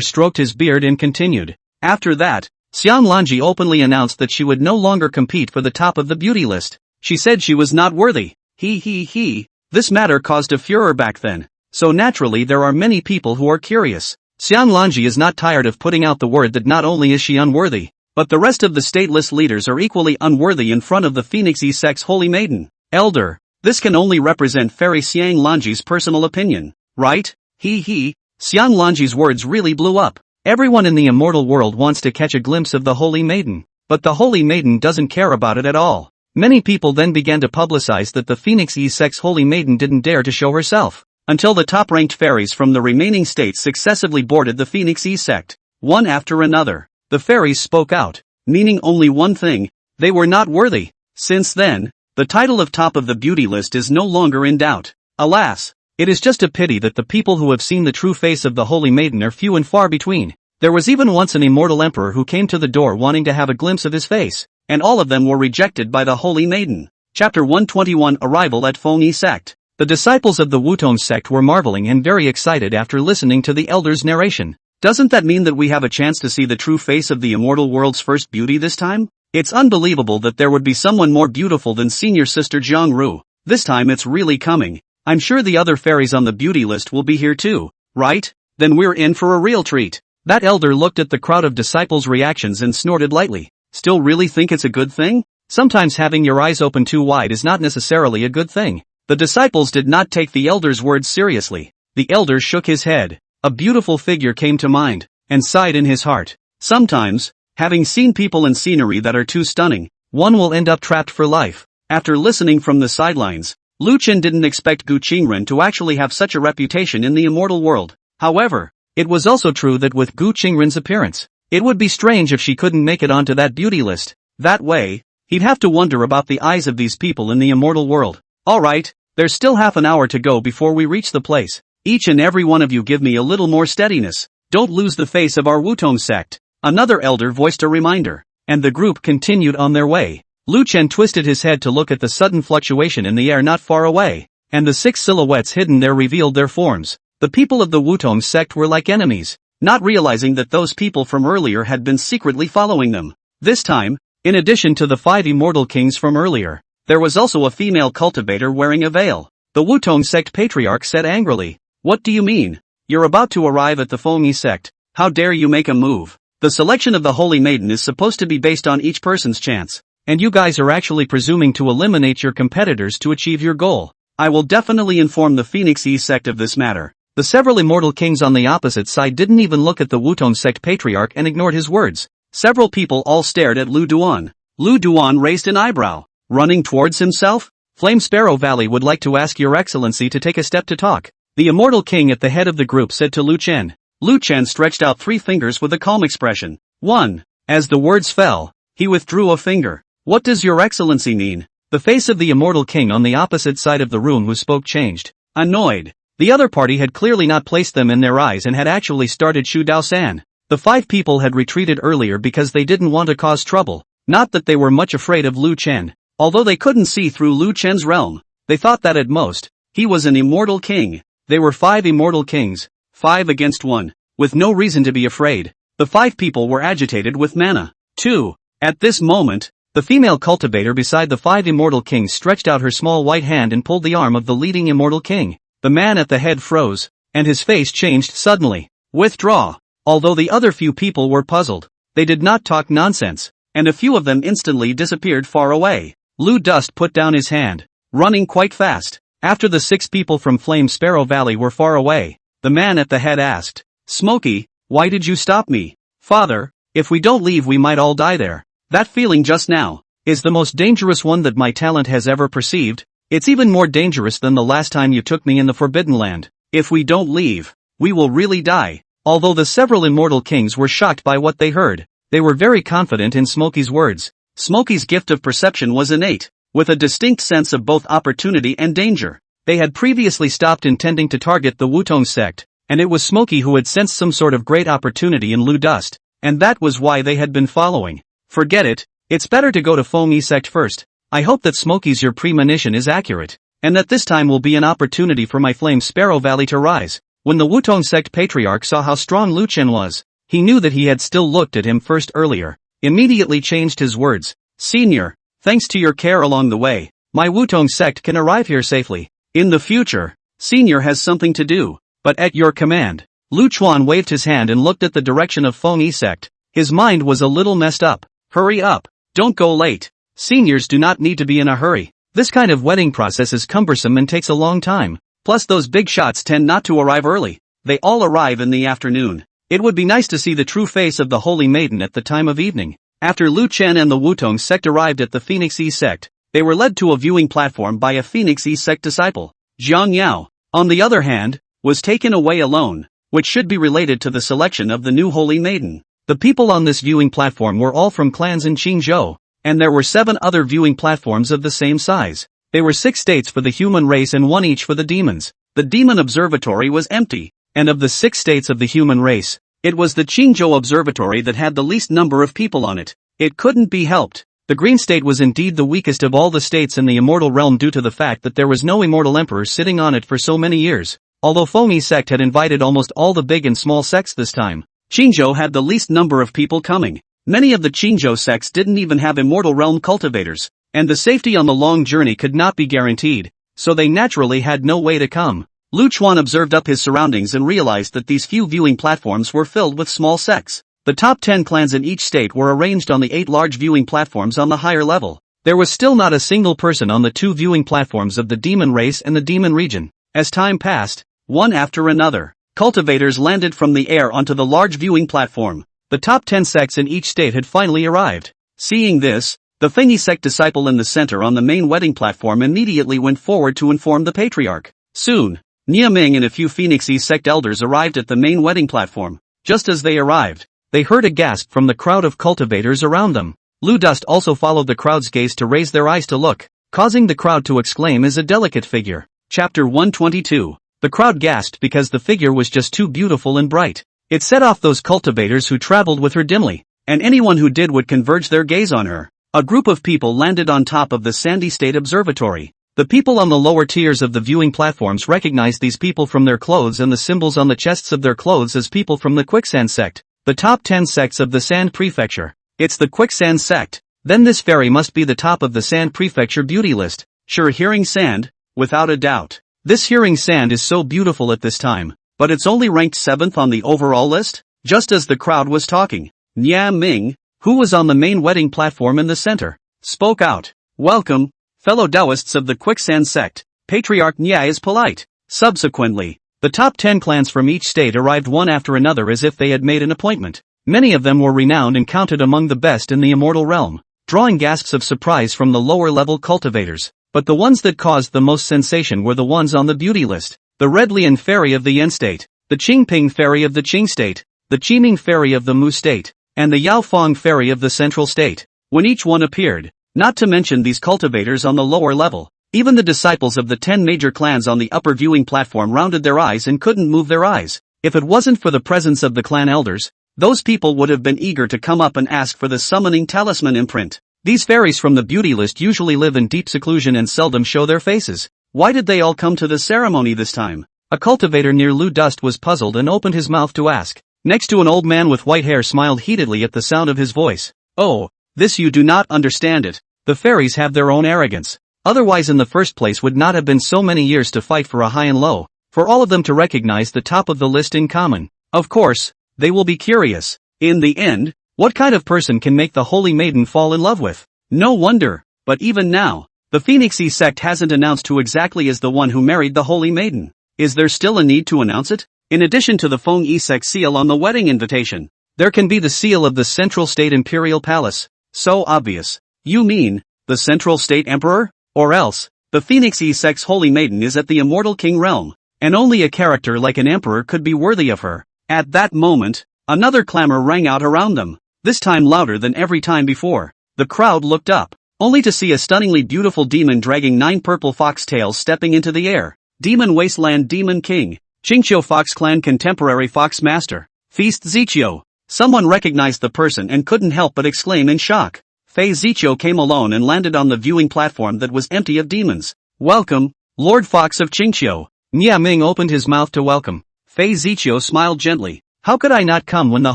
stroked his beard and continued. After that, Xiang Lanji openly announced that she would no longer compete for the top of the beauty list. She said she was not worthy. This matter caused a furor back then. So naturally there are many people who are curious. Xiang Lanji is not tired of putting out the word that not only is she unworthy, but the rest of the stateless leaders are equally unworthy in front of the Phoenixy sect's holy maiden. Elder, This can only represent Fairy Xiang Lanji's personal opinion, right? Xiang Lanji's words really blew up. Everyone in the immortal world wants to catch a glimpse of the Holy Maiden, but the Holy Maiden doesn't care about it at all. Many people then began to publicize that the Phoenix E-Sect's Holy Maiden didn't dare to show herself, until the top-ranked fairies from the remaining states successively boarded the Phoenix E-Sect. One after another, the fairies spoke out, meaning only one thing: they were not worthy. Since then, the title of top of the beauty list is no longer in doubt. Alas, it is just a pity that the people who have seen the true face of the Holy Maiden are few and far between. There was even once an immortal emperor who came to the door wanting to have a glimpse of his face, and all of them were rejected by the Holy Maiden. Chapter 121 Arrival at Feng Yi Sect. The disciples of the Wutong sect were marveling and very excited after listening to the elder's narration. Doesn't that mean that we have a chance to see the true face of the immortal world's first beauty this time? It's unbelievable that there would be someone more beautiful than senior sister Jiang Ru. This time it's really coming. I'm sure the other fairies on the beauty list will be here too, right? Then we're in for a real treat. That elder looked at the crowd of disciples' reactions and snorted lightly. Still really think it's a good thing? Sometimes having your eyes open too wide is not necessarily a good thing. The disciples did not take the elder's words seriously. The elder shook his head. A beautiful figure came to mind, and sighed in his heart. Sometimes, having seen people and scenery that are too stunning, one will end up trapped for life. After listening from the sidelines, Lu Chen didn't expect Gu Qingren to actually have such a reputation in the immortal world. However, it was also true that with Gu Qingren's appearance, it would be strange if she couldn't make it onto that beauty list. That way, he'd have to wonder about the eyes of these people in the immortal world. Alright, there's still half an hour to go before we reach the place. Each and every one of you give me a little more steadiness. Don't lose the face of our Wutong sect. Another elder voiced a reminder, and the group continued on their way. Lu Chen twisted his head to look at the sudden fluctuation in the air not far away, and the 6 silhouettes hidden there revealed their forms. The people of the Wutong sect were like enemies, not realizing that those people from earlier had been secretly following them. This time, in addition to the 5 immortal kings from earlier, there was also a female cultivator wearing a veil. The Wutong sect patriarch said angrily, "What do you mean? You're about to arrive at the Feng Yi sect. How dare you make a move? The selection of the Holy Maiden is supposed to be based on each person's chance, and you guys are actually presuming to eliminate your competitors to achieve your goal. I will definitely inform the Phoenix E sect of this matter." The several immortal kings on the opposite side didn't even look at the Wutong sect patriarch and ignored his words. Several people all stared at Lu Duan. Lu Duan raised an eyebrow. Running towards himself? Flame Sparrow Valley would like to ask Your Excellency to take a step to talk. The immortal king at the head of the group said to Lu Chen. Lu Chen stretched out 3 fingers with a calm expression. 1. As the words fell, he withdrew a finger. What does Your Excellency mean? The face of the immortal king on the opposite side of the room who spoke changed. Annoyed. The other party had clearly not placed them in their eyes and had actually started Shu Dao-san. The 5 people had retreated earlier because they didn't want to cause trouble. Not that they were much afraid of Lu Chen. Although they couldn't see through Lu Chen's realm, they thought that at most, he was an immortal king. They were 5 immortal kings, 5 against 1, with no reason to be afraid. The 5 people were agitated with mana. 2. At this moment, the female cultivator beside the 5 immortal kings stretched out her small white hand and pulled the arm of the leading immortal king. The man at the head froze, and his face changed suddenly. Withdraw. Although the other few people were puzzled, they did not talk nonsense, and a few of them instantly disappeared far away. Lu Dust put down his hand, running quite fast. After the 6 people from Flame Sparrow Valley were far away, the man at the head asked, "Smokey, why did you stop me?" "Father, if we don't leave we might all die there. That feeling just now is the most dangerous one that my talent has ever perceived. It's even more dangerous than the last time you took me in the Forbidden Land. If we don't leave, we will really die." Although the several immortal kings were shocked by what they heard, they were very confident in Smokey's words. Smokey's gift of perception was innate, with a distinct sense of both opportunity and danger. They had previously stopped intending to target the Wutong sect, and it was Smokey who had sensed some sort of great opportunity in Lu Dust, and that was why they had been following. Forget it, it's better to go to Feng Yi sect first. I hope that Smokey's your premonition is accurate, and that this time will be an opportunity for my Flame Sparrow Valley to rise. When the Wutong sect patriarch saw how strong Lu Chen was, he knew that he had still looked at him first earlier, immediately changed his words. "Senior, thanks to your care along the way, my Wutong sect can arrive here safely. In the future, Senior has something to do, but at your command." Lu Chuan waved his hand and looked at the direction of Feng Yi sect. His mind was a little messed up. "Hurry up, don't go late. Seniors do not need to be in a hurry." This kind of wedding process is cumbersome and takes a long time. Plus those big shots tend not to arrive early. They all arrive in the afternoon. It would be nice to see the true face of the Holy Maiden at the time of evening. After Lu Chen and the Wutong sect arrived at the Phoenix E sect, they were led to a viewing platform by a Phoenix E sect disciple. Jiang Yao, on the other hand, was taken away alone, which should be related to the selection of the new Holy Maiden. The people on this viewing platform were all from clans in Qingzhou, and there were 7 other viewing platforms of the same size. They were 6 states for the human race and 1 each for the demons. The demon observatory was empty, and of the 6 states of the human race, it was the Qingzhou observatory that had the least number of people on it. It couldn't be helped. The green state was indeed the weakest of all the states in the immortal realm due to the fact that there was no immortal emperor sitting on it for so many years. Although Fengyi sect had invited almost all the big and small sects this time, Qingzhou had the least number of people coming. Many of the Qingzhou sects didn't even have immortal realm cultivators, and the safety on the long journey could not be guaranteed, so they naturally had no way to come. Lu Chuan observed up his surroundings and realized that these few viewing platforms were filled with small sects. The top 10 clans in each state were arranged on the 8 large viewing platforms on the higher level. There was still not a single person on the 2 viewing platforms of the demon race and the demon region. As time passed, one after another, cultivators landed from the air onto the large viewing platform. The top 10 sects in each state had finally arrived. Seeing this, the Fengyi sect disciple in the center on the main wedding platform immediately went forward to inform the patriarch. Soon, Nia Ming and a few Phoenix E sect elders arrived at the main wedding platform. Just as they arrived, they heard a gasp from the crowd of cultivators around them. Lu Dust also followed the crowd's gaze to raise their eyes to look, causing the crowd to exclaim as a delicate figure. Chapter 122. The crowd gasped because the figure was just too beautiful and bright. It set off those cultivators who traveled with her dimly, and anyone who did would converge their gaze on her. A group of people landed on top of the Sandy State Observatory. The people on the lower tiers of the viewing platforms recognized these people from their clothes and the symbols on the chests of their clothes as people from the Quicksand sect. The top 10 sects of the Sand Prefecture. It's the Quicksand sect. Then this fairy must be the top of the Sand Prefecture beauty list. Sure, Hearing Sand, without a doubt. This Hearing Sand is so beautiful at this time, but it's only ranked 7th on the overall list? Just as the crowd was talking, Nia Ming, who was on the main wedding platform in the center, spoke out. Welcome, fellow Taoists of the Quicksand sect. Patriarch Nia is polite. Subsequently, the top 10 clans from each state arrived one after another as if they had made an appointment. Many of them were renowned and counted among the best in the immortal realm, drawing gasps of surprise from the lower-level cultivators. But the ones that caused the most sensation were the ones on the beauty list. The Red Lian Fairy of the Yen State, the Qingping Fairy of the Qing State, the Qiming Fairy of the Mu State, and the Yaofeng Fairy of the Central State. When each one appeared, not to mention these cultivators on the lower level, even the disciples of the 10 major clans on the upper viewing platform rounded their eyes and couldn't move their eyes. If it wasn't for the presence of the clan elders, those people would have been eager to come up and ask for the summoning talisman imprint. These fairies from the beauty list usually live in deep seclusion and seldom show their faces. Why did they all come to the ceremony this time? A cultivator near Lu Dust was puzzled and opened his mouth to ask. Next to an old man with white hair smiled heatedly at the sound of his voice. Oh, this you do not understand it. The fairies have their own arrogance. Otherwise in the first place would not have been so many years to fight for a high and low, for all of them to recognize the top of the list in common. Of course, they will be curious. In the end, what kind of person can make the Holy Maiden fall in love with? No wonder, but even now, the Phoenix E sect hasn't announced who exactly is the one who married the Holy Maiden. Is there still a need to announce it? In addition to the Fengyi sect seal on the wedding invitation, there can be the seal of the Central State Imperial Palace. So obvious. You mean, the Central State Emperor? Or else, the Phoenix E sect's Holy Maiden is at the Immortal King realm, and only a character like an emperor could be worthy of her. At that moment, another clamor rang out around them, this time louder than every time before. The crowd looked up, only to see a stunningly beautiful demon dragging 9 purple fox tails stepping into the air. Demon Wasteland Demon King, Qingqiu Fox Clan Contemporary Fox Master, Feast Ziqiu. Someone recognized the person and couldn't help but exclaim in shock. Fei Ziqiu came alone and landed on the viewing platform that was empty of demons. Welcome, Lord Fox of Qingqiu. Nia Ming opened his mouth to welcome. Fei Ziqiu smiled gently. How could I not come when the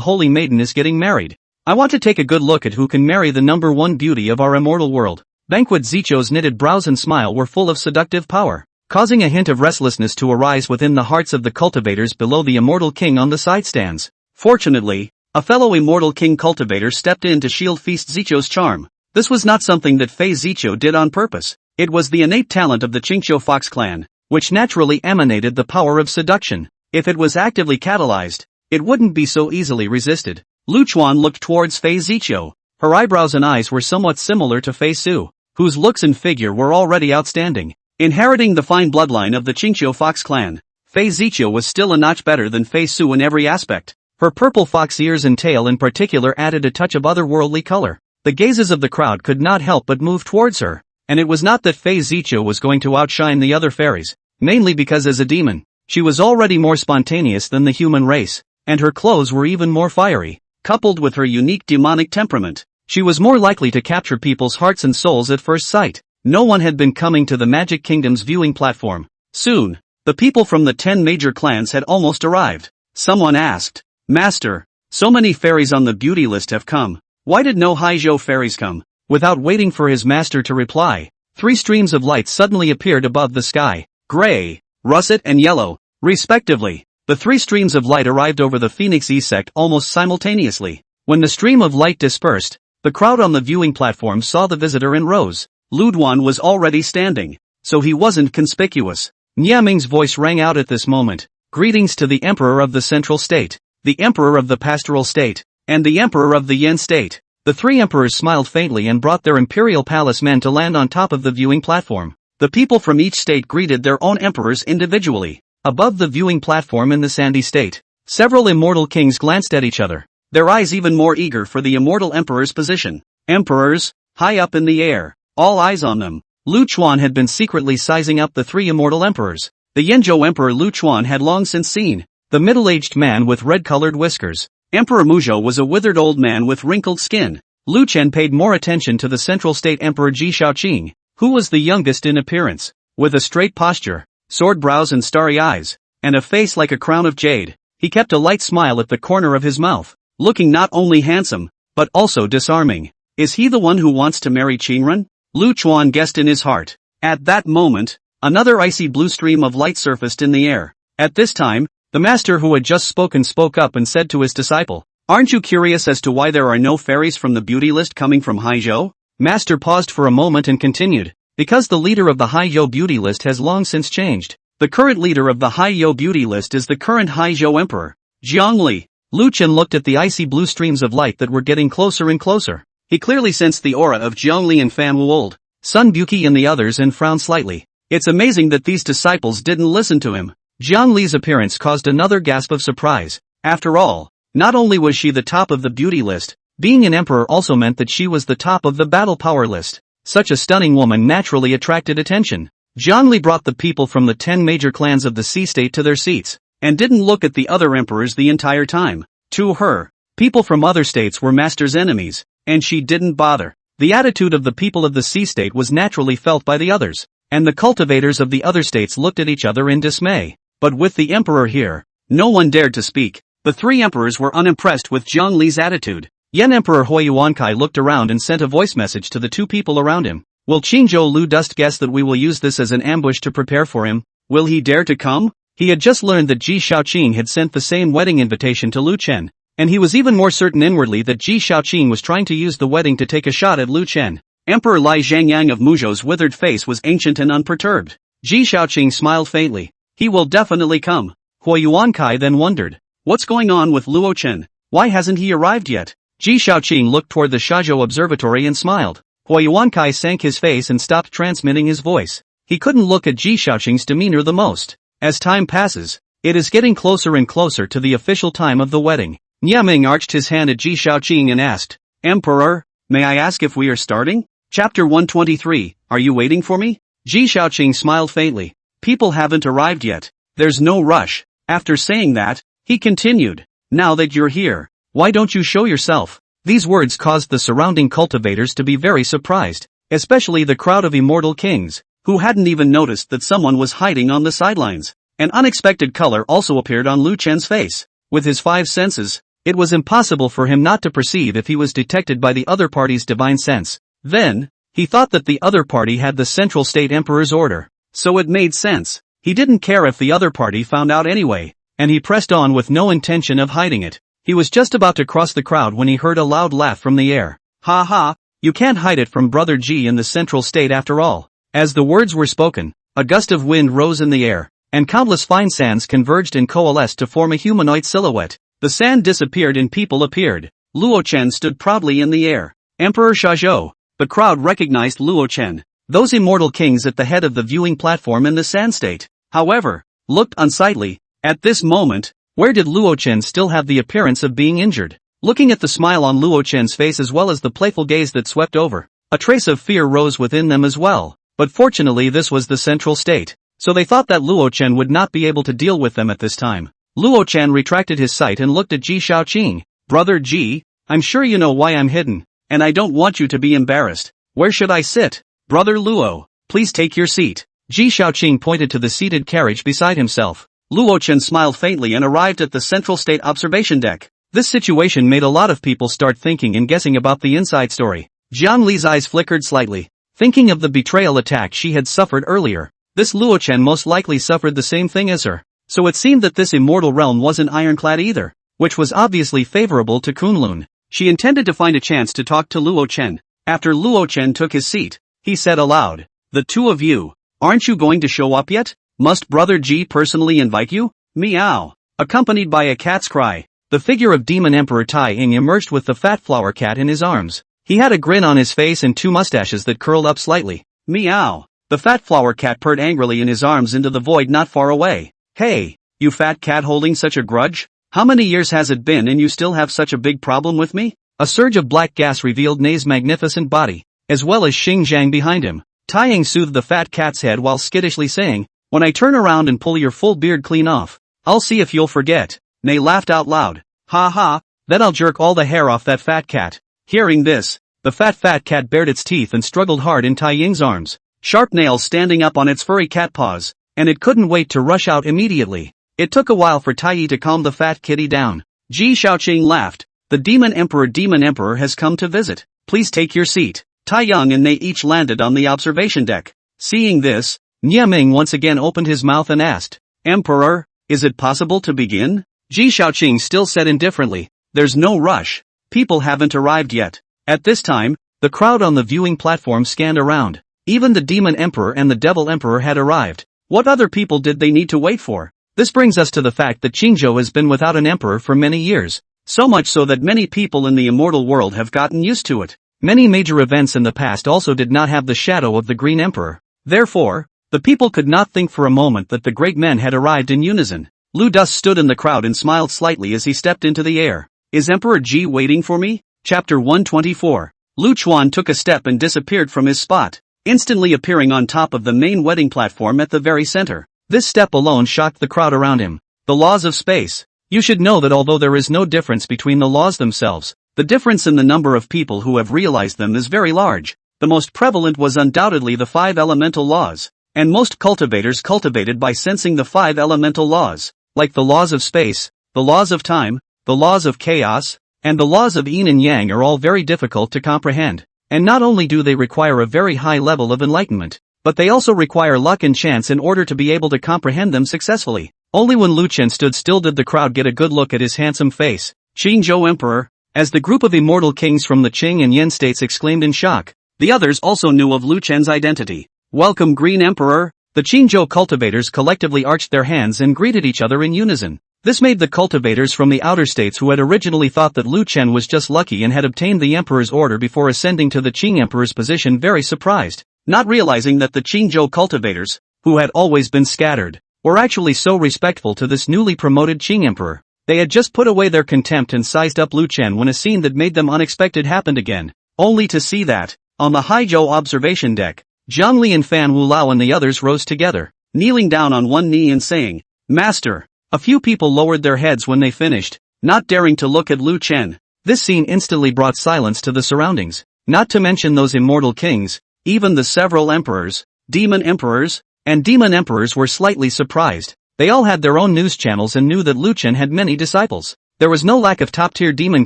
Holy Maiden is getting married? I want to take a good look at who can marry the number 1 beauty of our immortal world. Banquet Ziqiu's knitted brows and smile were full of seductive power, causing a hint of restlessness to arise within the hearts of the cultivators below the Immortal King on the side stands. Fortunately, a fellow Immortal King cultivator stepped in to shield Feast Ziqiu's charm. This was not something that Fei Ziqiu did on purpose. It was the innate talent of the Qingqiu Fox clan, which naturally emanated the power of seduction. If it was actively catalyzed, it wouldn't be so easily resisted. Lu Chuan looked towards Fei Ziqiu. Her eyebrows and eyes were somewhat similar to Fei Su, whose looks and figure were already outstanding. Inheriting the fine bloodline of the Qingqiu Fox clan, Fei Ziqiu was still a notch better than Fei Su in every aspect. Her purple fox ears and tail in particular added a touch of otherworldly color. The gazes of the crowd could not help but move towards her, and it was not that Fei Ziqiu was going to outshine the other fairies, mainly because as a demon, she was already more spontaneous than the human race, and her clothes were even more fiery. Coupled with her unique demonic temperament, she was more likely to capture people's hearts and souls at first sight. No one had been coming to the Magic Kingdom's viewing platform. Soon, the people from the 10 major clans had almost arrived. Someone asked, "Master, so many fairies on the beauty list have come. Why did no Haizhou fairies come?" Without waiting for his master to reply, 3 streams of light suddenly appeared above the sky, gray, russet and yellow, respectively. The 3 streams of light arrived over the Phoenix sect almost simultaneously. When the stream of light dispersed, the crowd on the viewing platform saw the visitor in rows. Lu Duan was already standing, so he wasn't conspicuous. Niaming's voice rang out at this moment. Greetings to the Emperor of the Central State, the Emperor of the Pastoral State, and the Emperor of the Yin State. The 3 emperors smiled faintly and brought their imperial palace men to land on top of the viewing platform. The people from each state greeted their own emperors individually. Above the viewing platform in the Sandy State, several immortal kings glanced at each other, their eyes even more eager for the immortal emperor's position. Emperors, high up in the air, all eyes on them. Lu Chuan had been secretly sizing up the 3 immortal emperors. The Yanzhou Emperor Lu Chuan had long since seen, the middle-aged man with red-colored whiskers. Emperor Muzhou was a withered old man with wrinkled skin. Lu Chen paid more attention to the Central State Emperor Ji Shaoqing, who was the youngest in appearance, with a straight posture, sword brows and starry eyes, and a face like a crown of jade. He kept a light smile at the corner of his mouth, looking not only handsome, but also disarming. Is he the one who wants to marry Qingren? Lu Chuan guessed in his heart. At that moment, another icy blue stream of light surfaced in the air. At this time, the master who had just spoken spoke up and said to his disciple, "Aren't you curious as to why there are no fairies from the beauty list coming from Haizhou?" Master paused for a moment and continued. Because the leader of the Haizhou beauty list has long since changed. The current leader of the Haizhou beauty list is the current Haizhou emperor, Jiangli. Lu Chen looked at the icy blue streams of light that were getting closer and closer. He clearly sensed the aura of Jiangli and Fan Wuold, Sun Buqi and the others and frowned slightly. It's amazing that these disciples didn't listen to him. Jiangli's appearance caused another gasp of surprise. After all, not only was she the top of the beauty list, being an emperor also meant that she was the top of the battle power list. Such a stunning woman naturally attracted attention. Jiangli brought the people from the 10 major clans of the Sea State to their seats, and didn't look at the other emperors the entire time. To her, people from other states were master's enemies, and she didn't bother. The attitude of the people of the Sea State was naturally felt by the others, and the cultivators of the other states looked at each other in dismay. But with the emperor here, no one dared to speak. The 3 emperors were unimpressed with Jiangli's attitude. Yan Emperor Huiyuankai looked around and sent a voice message to the 2 people around him. Will Qingzhou Lu Dust guess that we will use this as an ambush to prepare for him? Will he dare to come? He had just learned that Ji Shaoqing had sent the same wedding invitation to Lu Chen, and he was even more certain inwardly that Ji Shaoqing was trying to use the wedding to take a shot at Lu Chen. Emperor Lai Zhangyang of Muzhou's withered face was ancient and unperturbed. Ji Shaoqing smiled faintly. He will definitely come. Huiyuankai then wondered, what's going on with Luo Chen? Why hasn't he arrived yet? Ji Shaoqing looked toward the Shazhou Observatory and smiled. Huiyuankai sank his face and stopped transmitting his voice. He couldn't look at Ji Shaoqing's demeanor the most. As time passes, it is getting closer and closer to the official time of the wedding. Niaming arched his hand at Ji Shaoqing and asked, Emperor, may I ask if we are starting? Chapter 123, are you waiting for me? Ji Shaoqing smiled faintly. People haven't arrived yet. There's no rush. After saying that, he continued, now that you're here, why don't you show yourself? These words caused the surrounding cultivators to be very surprised, especially the crowd of immortal kings, who hadn't even noticed that someone was hiding on the sidelines. An unexpected color also appeared on Lu Chen's face. With his 5 senses, it was impossible for him not to perceive if he was detected by the other party's divine sense. Then, he thought that the other party had the Central State Emperor's order. So it made sense. He didn't care if the other party found out anyway, and he pressed on with no intention of hiding it. He was just about to cross the crowd when he heard a loud laugh from the air. Ha ha, you can't hide it from Brother Ji in the Central State after all. As the words were spoken, a gust of wind rose in the air, and countless fine sands converged and coalesced to form a humanoid silhouette. The sand disappeared and people appeared. Luo Chen stood proudly in the air. Emperor Shazhou. The crowd recognized Luo Chen. Those immortal kings at the head of the viewing platform in the sand state, however, looked unsightly. At this moment, where did Luo Chen still have the appearance of being injured? Looking at the smile on Luo Chen's face as well as the playful gaze that swept over, a trace of fear rose within them as well. But fortunately this was the central state, so they thought that Luo Chen would not be able to deal with them at this time. Luo Chen retracted his sight and looked at Ji Shaoqing. Brother Ji, I'm sure you know why I'm hidden, and I don't want you to be embarrassed. Where should I sit? Brother Luo, please take your seat. Ji Shaoqing pointed to the seated carriage beside himself. Luo Chen smiled faintly and arrived at the central state observation deck. This situation made a lot of people start thinking and guessing about the inside story. Jiang Li's eyes flickered slightly, thinking of the betrayal attack she had suffered earlier. This Luo Chen most likely suffered the same thing as her. So it seemed that this immortal realm wasn't ironclad either, which was obviously favorable to Kunlun. She intended to find a chance to talk to Luo Chen. After Luo Chen took his seat, he said aloud, "The two of you, aren't you going to show up yet? Must Brother Ji personally invite you?" Meow. Accompanied by a cat's cry, the figure of Demon Emperor Tai Ying emerged with the fat flower cat in his arms. He had a grin on his face and two mustaches that curled up slightly. Meow. The fat flower cat purred angrily in his arms into the void not far away. Hey, you fat cat holding such a grudge? How many years has it been and you still have such a big problem with me? A surge of black gas revealed Nei's magnificent body, as well as Xing Zhang behind him. Tai Ying soothed the fat cat's head while skittishly saying, "When I turn around and pull your full beard clean off, I'll see if you'll forget." Nei laughed out loud. "Ha ha, then I'll jerk all the hair off that fat cat." Hearing this, the fat cat bared its teeth and struggled hard in Tai Ying's arms, sharp nails standing up on its furry cat paws, and it couldn't wait to rush out immediately. It took a while for Tai Yi to calm the fat kitty down. Ji Shaoqing laughed. "The Demon Emperor has come to visit. Please take your seat." Tai Yang and Nei each landed on the observation deck. Seeing this, Nie Ming once again opened his mouth and asked, "Emperor, is it possible to begin?" Ji Shaoqing still said indifferently, "There's no rush. People haven't arrived yet." At this time, the crowd on the viewing platform scanned around. Even the Demon Emperor and the Devil Emperor had arrived. What other people did they need to wait for? This brings us to the fact that Qingzhou has been without an emperor for many years. So much so that many people in the immortal world have gotten used to it. Many major events in the past also did not have the shadow of the Green Emperor. Therefore, the people could not think for a moment that the great men had arrived in unison. Lu Dus stood in the crowd and smiled slightly as he stepped into the air. "Is Emperor Ji waiting for me?" Chapter 124. Lu Chuan took a step and disappeared from his spot, instantly appearing on top of the main wedding platform at the very center. This step alone shocked the crowd around him. The laws of space. You should know that although there is no difference between the laws themselves, the difference in the number of people who have realized them is very large. The most prevalent was undoubtedly the 5 elemental laws, and most cultivators cultivated by sensing the 5 elemental laws, like the laws of space, the laws of time, the laws of chaos, and the laws of yin and yang are all very difficult to comprehend. And not only do they require a very high level of enlightenment, but they also require luck and chance in order to be able to comprehend them successfully. Only when Lu Chen stood still did the crowd get a good look at his handsome face. "Qingzhou Emperor," as the group of immortal kings from the Qing and Yan states exclaimed in shock. The others also knew of Lu Chen's identity. "Welcome Green Emperor." The Qingzhou cultivators collectively arched their hands and greeted each other in unison. This made the cultivators from the outer states who had originally thought that Lu Chen was just lucky and had obtained the emperor's order before ascending to the Qing emperor's position very surprised, not realizing that the Qingzhou cultivators, who had always been scattered, were actually so respectful to this newly promoted Qing emperor. They had just put away their contempt and sized up Lu Chen when a scene that made them unexpected happened again, only to see that, on the Haizhou observation deck, Zhang Li and Fan Wulao and the others rose together, kneeling down on one knee and saying, "Master." A few people lowered their heads when they finished, not daring to look at Lu Chen. This scene instantly brought silence to the surroundings, not to mention those immortal kings, even the several emperors, demon emperors, and demon emperors were slightly surprised. They all had their own news channels and knew that Lu Chen had many disciples. There was no lack of top-tier demon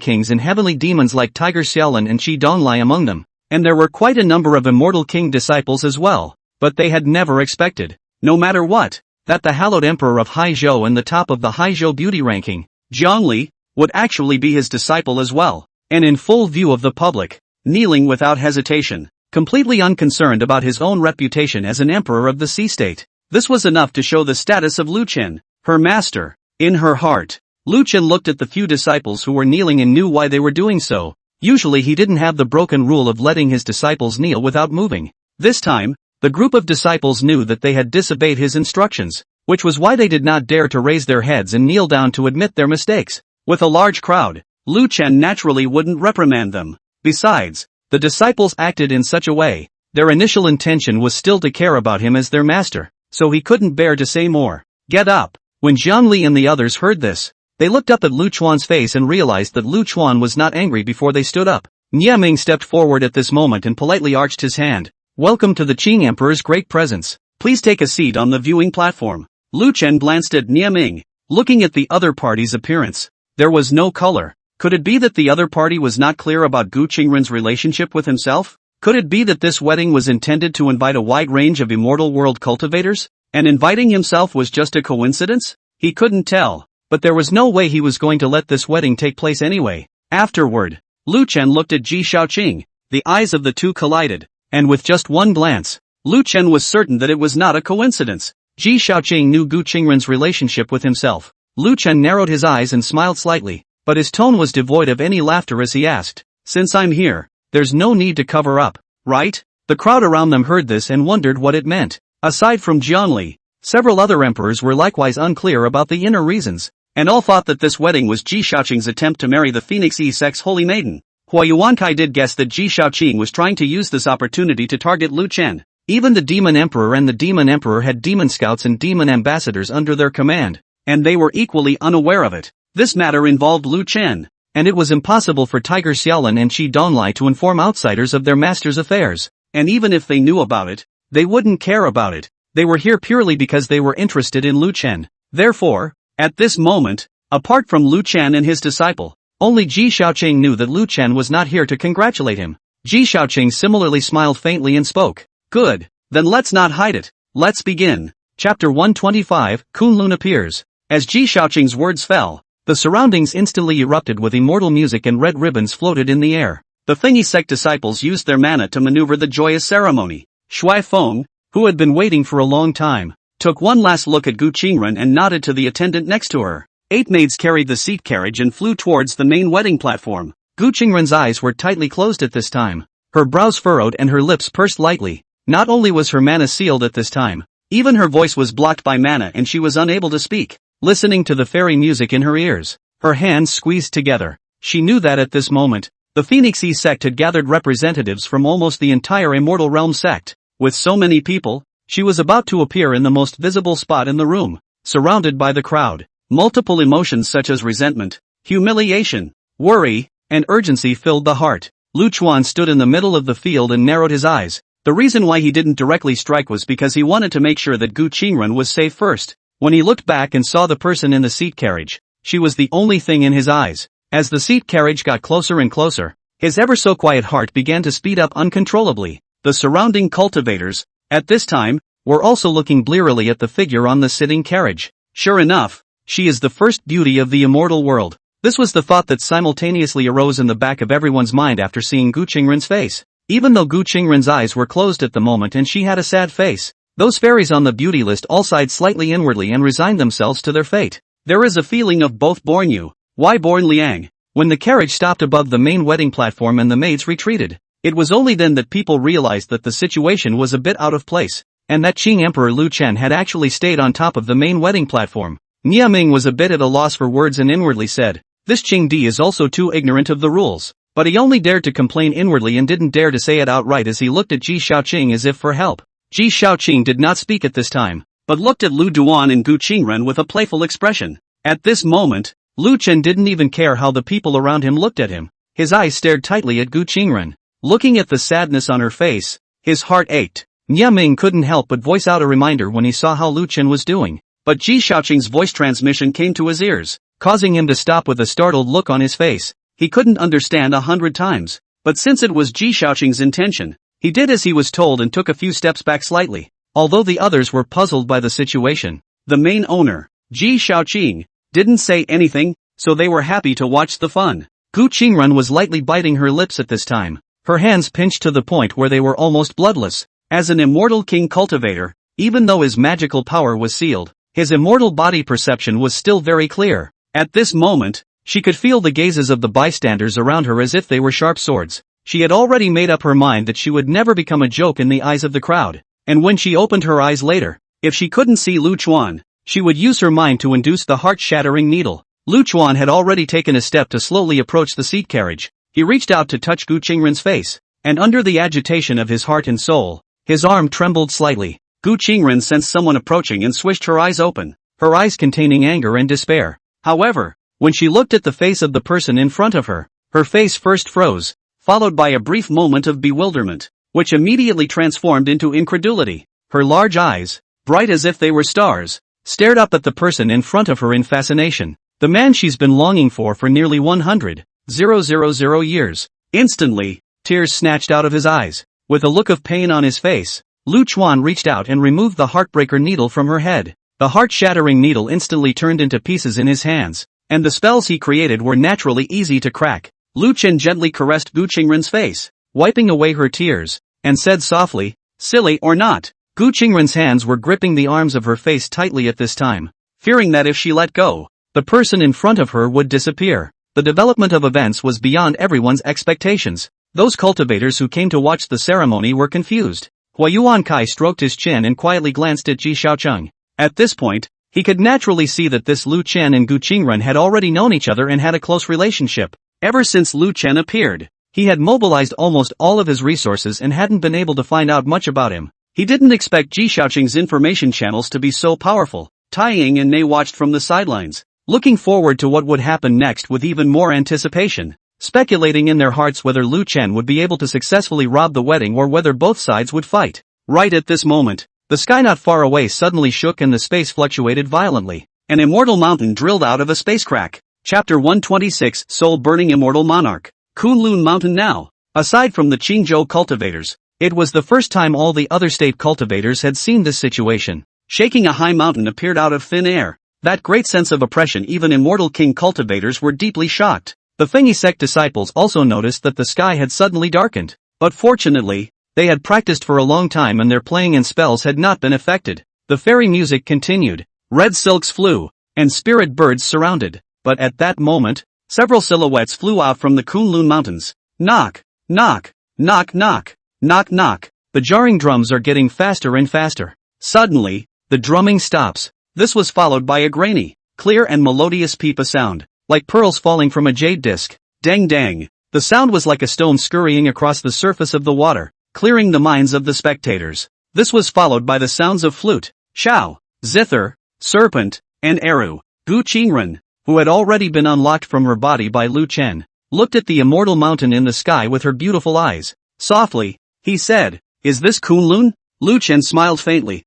kings and heavenly demons like Tiger Xiaolin and Qi Donglai among them, and there were quite a number of immortal king disciples as well, but they had never expected, no matter what, that the hallowed emperor of Haizhou and the top of the Haizhou beauty ranking, Zhang Li, would actually be his disciple as well, and in full view of the public, kneeling without hesitation. completely unconcerned about his own reputation as an emperor of the sea state. This was enough to show the status of Lu Chen, her master. In her heart, Lu Chen looked at the few disciples who were kneeling and knew why they were doing so. Usually he didn't have the broken rule of letting his disciples kneel without moving. This time, the group of disciples knew that they had disobeyed his instructions, which was why they did not dare to raise their heads and kneel down to admit their mistakes. With a large crowd, Lu Chen naturally wouldn't reprimand them. Besides, the disciples acted in such a way, their initial intention was still to care about him as their master, so he couldn't bear to say more. Get up! When Zhangli and the others heard this, they looked up at Lu Chuan's face and realized that Lu Chuan was not angry before they stood up. Niaming stepped forward at this moment and politely arched his hand. Welcome to the Qing Emperor's great presence. Please take a seat on the viewing platform. Lu Chen glanced at Niaming, looking at the other party's appearance. There was no color. Could it be that the other party was not clear about Gu Qingren's relationship with himself? Could it be that this wedding was intended to invite a wide range of immortal world cultivators, and inviting himself was just a coincidence? He couldn't tell, but there was no way he was going to let this wedding take place anyway. Afterward, Lu Chen looked at Ji Shaoqing. The eyes of the two collided, and with just one glance, Lu Chen was certain that it was not a coincidence. Ji Shaoqing knew Gu Qingren's relationship with himself. Lu Chen narrowed his eyes and smiled slightly, but his tone was devoid of any laughter as he asked, "Since I'm here, there's no need to cover up, right?" The crowd around them heard this and wondered what it meant. Aside from Jiangli, several other emperors were likewise unclear about the inner reasons, and all thought that this wedding was Ji Shaoqing's attempt to marry the Phoenix E-Sex Holy Maiden. Hua Yuankai did guess that Ji Shaoqing was trying to use this opportunity to target Lu Chen. Even the Demon Emperor and the Demon Emperor had demon scouts and demon ambassadors under their command, and they were equally unaware of it. This matter involved Lu Chen, and it was impossible for Tiger Xiaolin and Qi Donglai to inform outsiders of their master's affairs. And even if they knew about it, they wouldn't care about it. They were here purely because they were interested in Lu Chen. Therefore, at this moment, apart from Lu Chen and his disciple, only Ji Shaoqing knew that Lu Chen was not here to congratulate him. Ji Shaoqing similarly smiled faintly and spoke. Good, then let's not hide it. Let's begin. Chapter 125, Kunlun appears. As Ji Shaoqing's words fell, the surroundings instantly erupted with immortal music and red ribbons floated in the air. The Thingy sect disciples used their mana to maneuver the joyous ceremony. Shui Feng, who had been waiting for a long time, took one last look at Gu Qingren and nodded to the attendant next to her. 8 maids carried the seat carriage and flew towards the main wedding platform. Gu Qingren's eyes were tightly closed at this time. Her brows furrowed and her lips pursed lightly. Not only was her mana sealed at this time, even her voice was blocked by mana and she was unable to speak. Listening to the fairy music in her ears, her hands squeezed together. She knew that at this moment, the Phoenix E sect had gathered representatives from almost the entire Immortal Realm sect. With so many people, she was about to appear in the most visible spot in the room, surrounded by the crowd. Multiple emotions such as resentment, humiliation, worry, and urgency filled the heart. Lu Chuan stood in the middle of the field and narrowed his eyes. The reason why he didn't directly strike was because he wanted to make sure that Gu Qingren was safe first. When he looked back and saw the person in the seat carriage, she was the only thing in his eyes. As the seat carriage got closer and closer, his ever-so-quiet heart began to speed up uncontrollably. The surrounding cultivators, at this time, were also looking blearily at the figure on the sitting carriage. Sure enough, she is the first beauty of the immortal world. This was the thought that simultaneously arose in the back of everyone's mind after seeing Gu Qingren's face. Even though Gu Qingren's eyes were closed at the moment and she had a sad face, those fairies on the beauty list all sighed slightly inwardly and resigned themselves to their fate. There is a feeling of both born Yu, why born Liang. When the carriage stopped above the main wedding platform and the maids retreated, it was only then that people realized that the situation was a bit out of place, and that Qing Emperor Lu Chen had actually stayed on top of the main wedding platform. Niaming was a bit at a loss for words and inwardly said, "This Qing Di is also too ignorant of the rules." But he only dared to complain inwardly and didn't dare to say it outright as he looked at Ji Shaoqing as if for help. Ji Shaoqing did not speak at this time, but looked at Lu Duan and Gu Qingren with a playful expression. At this moment, Lu Chen didn't even care how the people around him looked at him. His eyes stared tightly at Gu Qingren. Looking at the sadness on her face, his heart ached. Niaming couldn't help but voice out a reminder when he saw how Lu Chen was doing. But Ji Shaoqing's voice transmission came to his ears, causing him to stop with a startled look on his face. He couldn't understand 100 times, but since it was Ji Shaoqing's intention, he did as he was told and took a few steps back slightly. Although the others were puzzled by the situation, the main owner, Ji Shaoqing, didn't say anything, so they were happy to watch the fun. Gu Qingren was lightly biting her lips at this time. her hands pinched to the point where they were almost bloodless. As an immortal king cultivator, even though his magical power was sealed, his immortal body perception was still very clear. At this moment, she could feel the gazes of the bystanders around her as if they were sharp swords. She had already made up her mind that she would never become a joke in the eyes of the crowd, and when she opened her eyes later, if she couldn't see Lu Chuan, she would use her mind to induce the heart-shattering needle. Lu Chuan had already taken a step to slowly approach the seat carriage. He reached out to touch Gu Qingren's face, and under the agitation of his heart and soul, his arm trembled slightly. Gu Qingren sensed someone approaching and swished her eyes open, her eyes containing anger and despair. However, when she looked at the face of the person in front of her, her face first froze, followed by a brief moment of bewilderment, which immediately transformed into incredulity. Her large eyes, bright as if they were stars, stared up at the person in front of her in fascination. The man she's been longing for nearly 100,000 years. Instantly, tears snatched out of his eyes. With a look of pain on his face, Lu Chuan reached out and removed the heartbreaker needle from her head. The heart-shattering needle instantly turned into pieces in his hands, and the spells he created were naturally easy to crack. Lu Chen gently caressed Gu Qingren's face, wiping away her tears, and said softly, "Silly or not." Gu Qingren's hands were gripping the arms of her face tightly at this time, fearing that if she let go, the person in front of her would disappear. The development of events was beyond everyone's expectations. Those cultivators who came to watch the ceremony were confused. Huayuan Kai stroked his chin and quietly glanced at Ji Xiaocheng. At this point, he could naturally see that this Lu Chen and Gu Qingren had already known each other and had a close relationship. Ever since Lu Chen appeared, he had mobilized almost all of his resources and hadn't been able to find out much about him. He didn't expect Ji Xiaocheng's information channels to be so powerful. Tai Ying and Mei watched from the sidelines, looking forward to what would happen next with even more anticipation, speculating in their hearts whether Lu Chen would be able to successfully rob the wedding or whether both sides would fight. Right at this moment, the sky not far away suddenly shook and the space fluctuated violently. An immortal mountain drilled out of a space crack. Chapter 126, Soul-Burning Immortal Monarch. Kunlun Mountain now. Aside from the Qingzhou cultivators, it was the first time all the other state cultivators had seen this situation. Shaking a high mountain appeared out of thin air. That great sense of oppression, even immortal king cultivators were deeply shocked. The Fengyi sect disciples also noticed that the sky had suddenly darkened. But fortunately, they had practiced for a long time and their playing and spells had not been affected. The fairy music continued. Red silks flew, and spirit birds surrounded. But at that moment, several silhouettes flew out from the Kunlun Mountains. Knock, knock, knock, knock, knock, knock. The jarring drums are getting faster and faster. Suddenly, the drumming stops. This was followed by a grainy, clear and melodious pipa sound, like pearls falling from a jade disc. Dang dang. The sound was like a stone scurrying across the surface of the water, clearing the minds of the spectators. This was followed by the sounds of flute, shao, zither, serpent, and eru. Gu Qingren, who had already been unlocked from her body by Lu Chen, looked at the immortal mountain in the sky with her beautiful eyes. Softly, he said, "Is this Kunlun?" Lu Chen smiled faintly.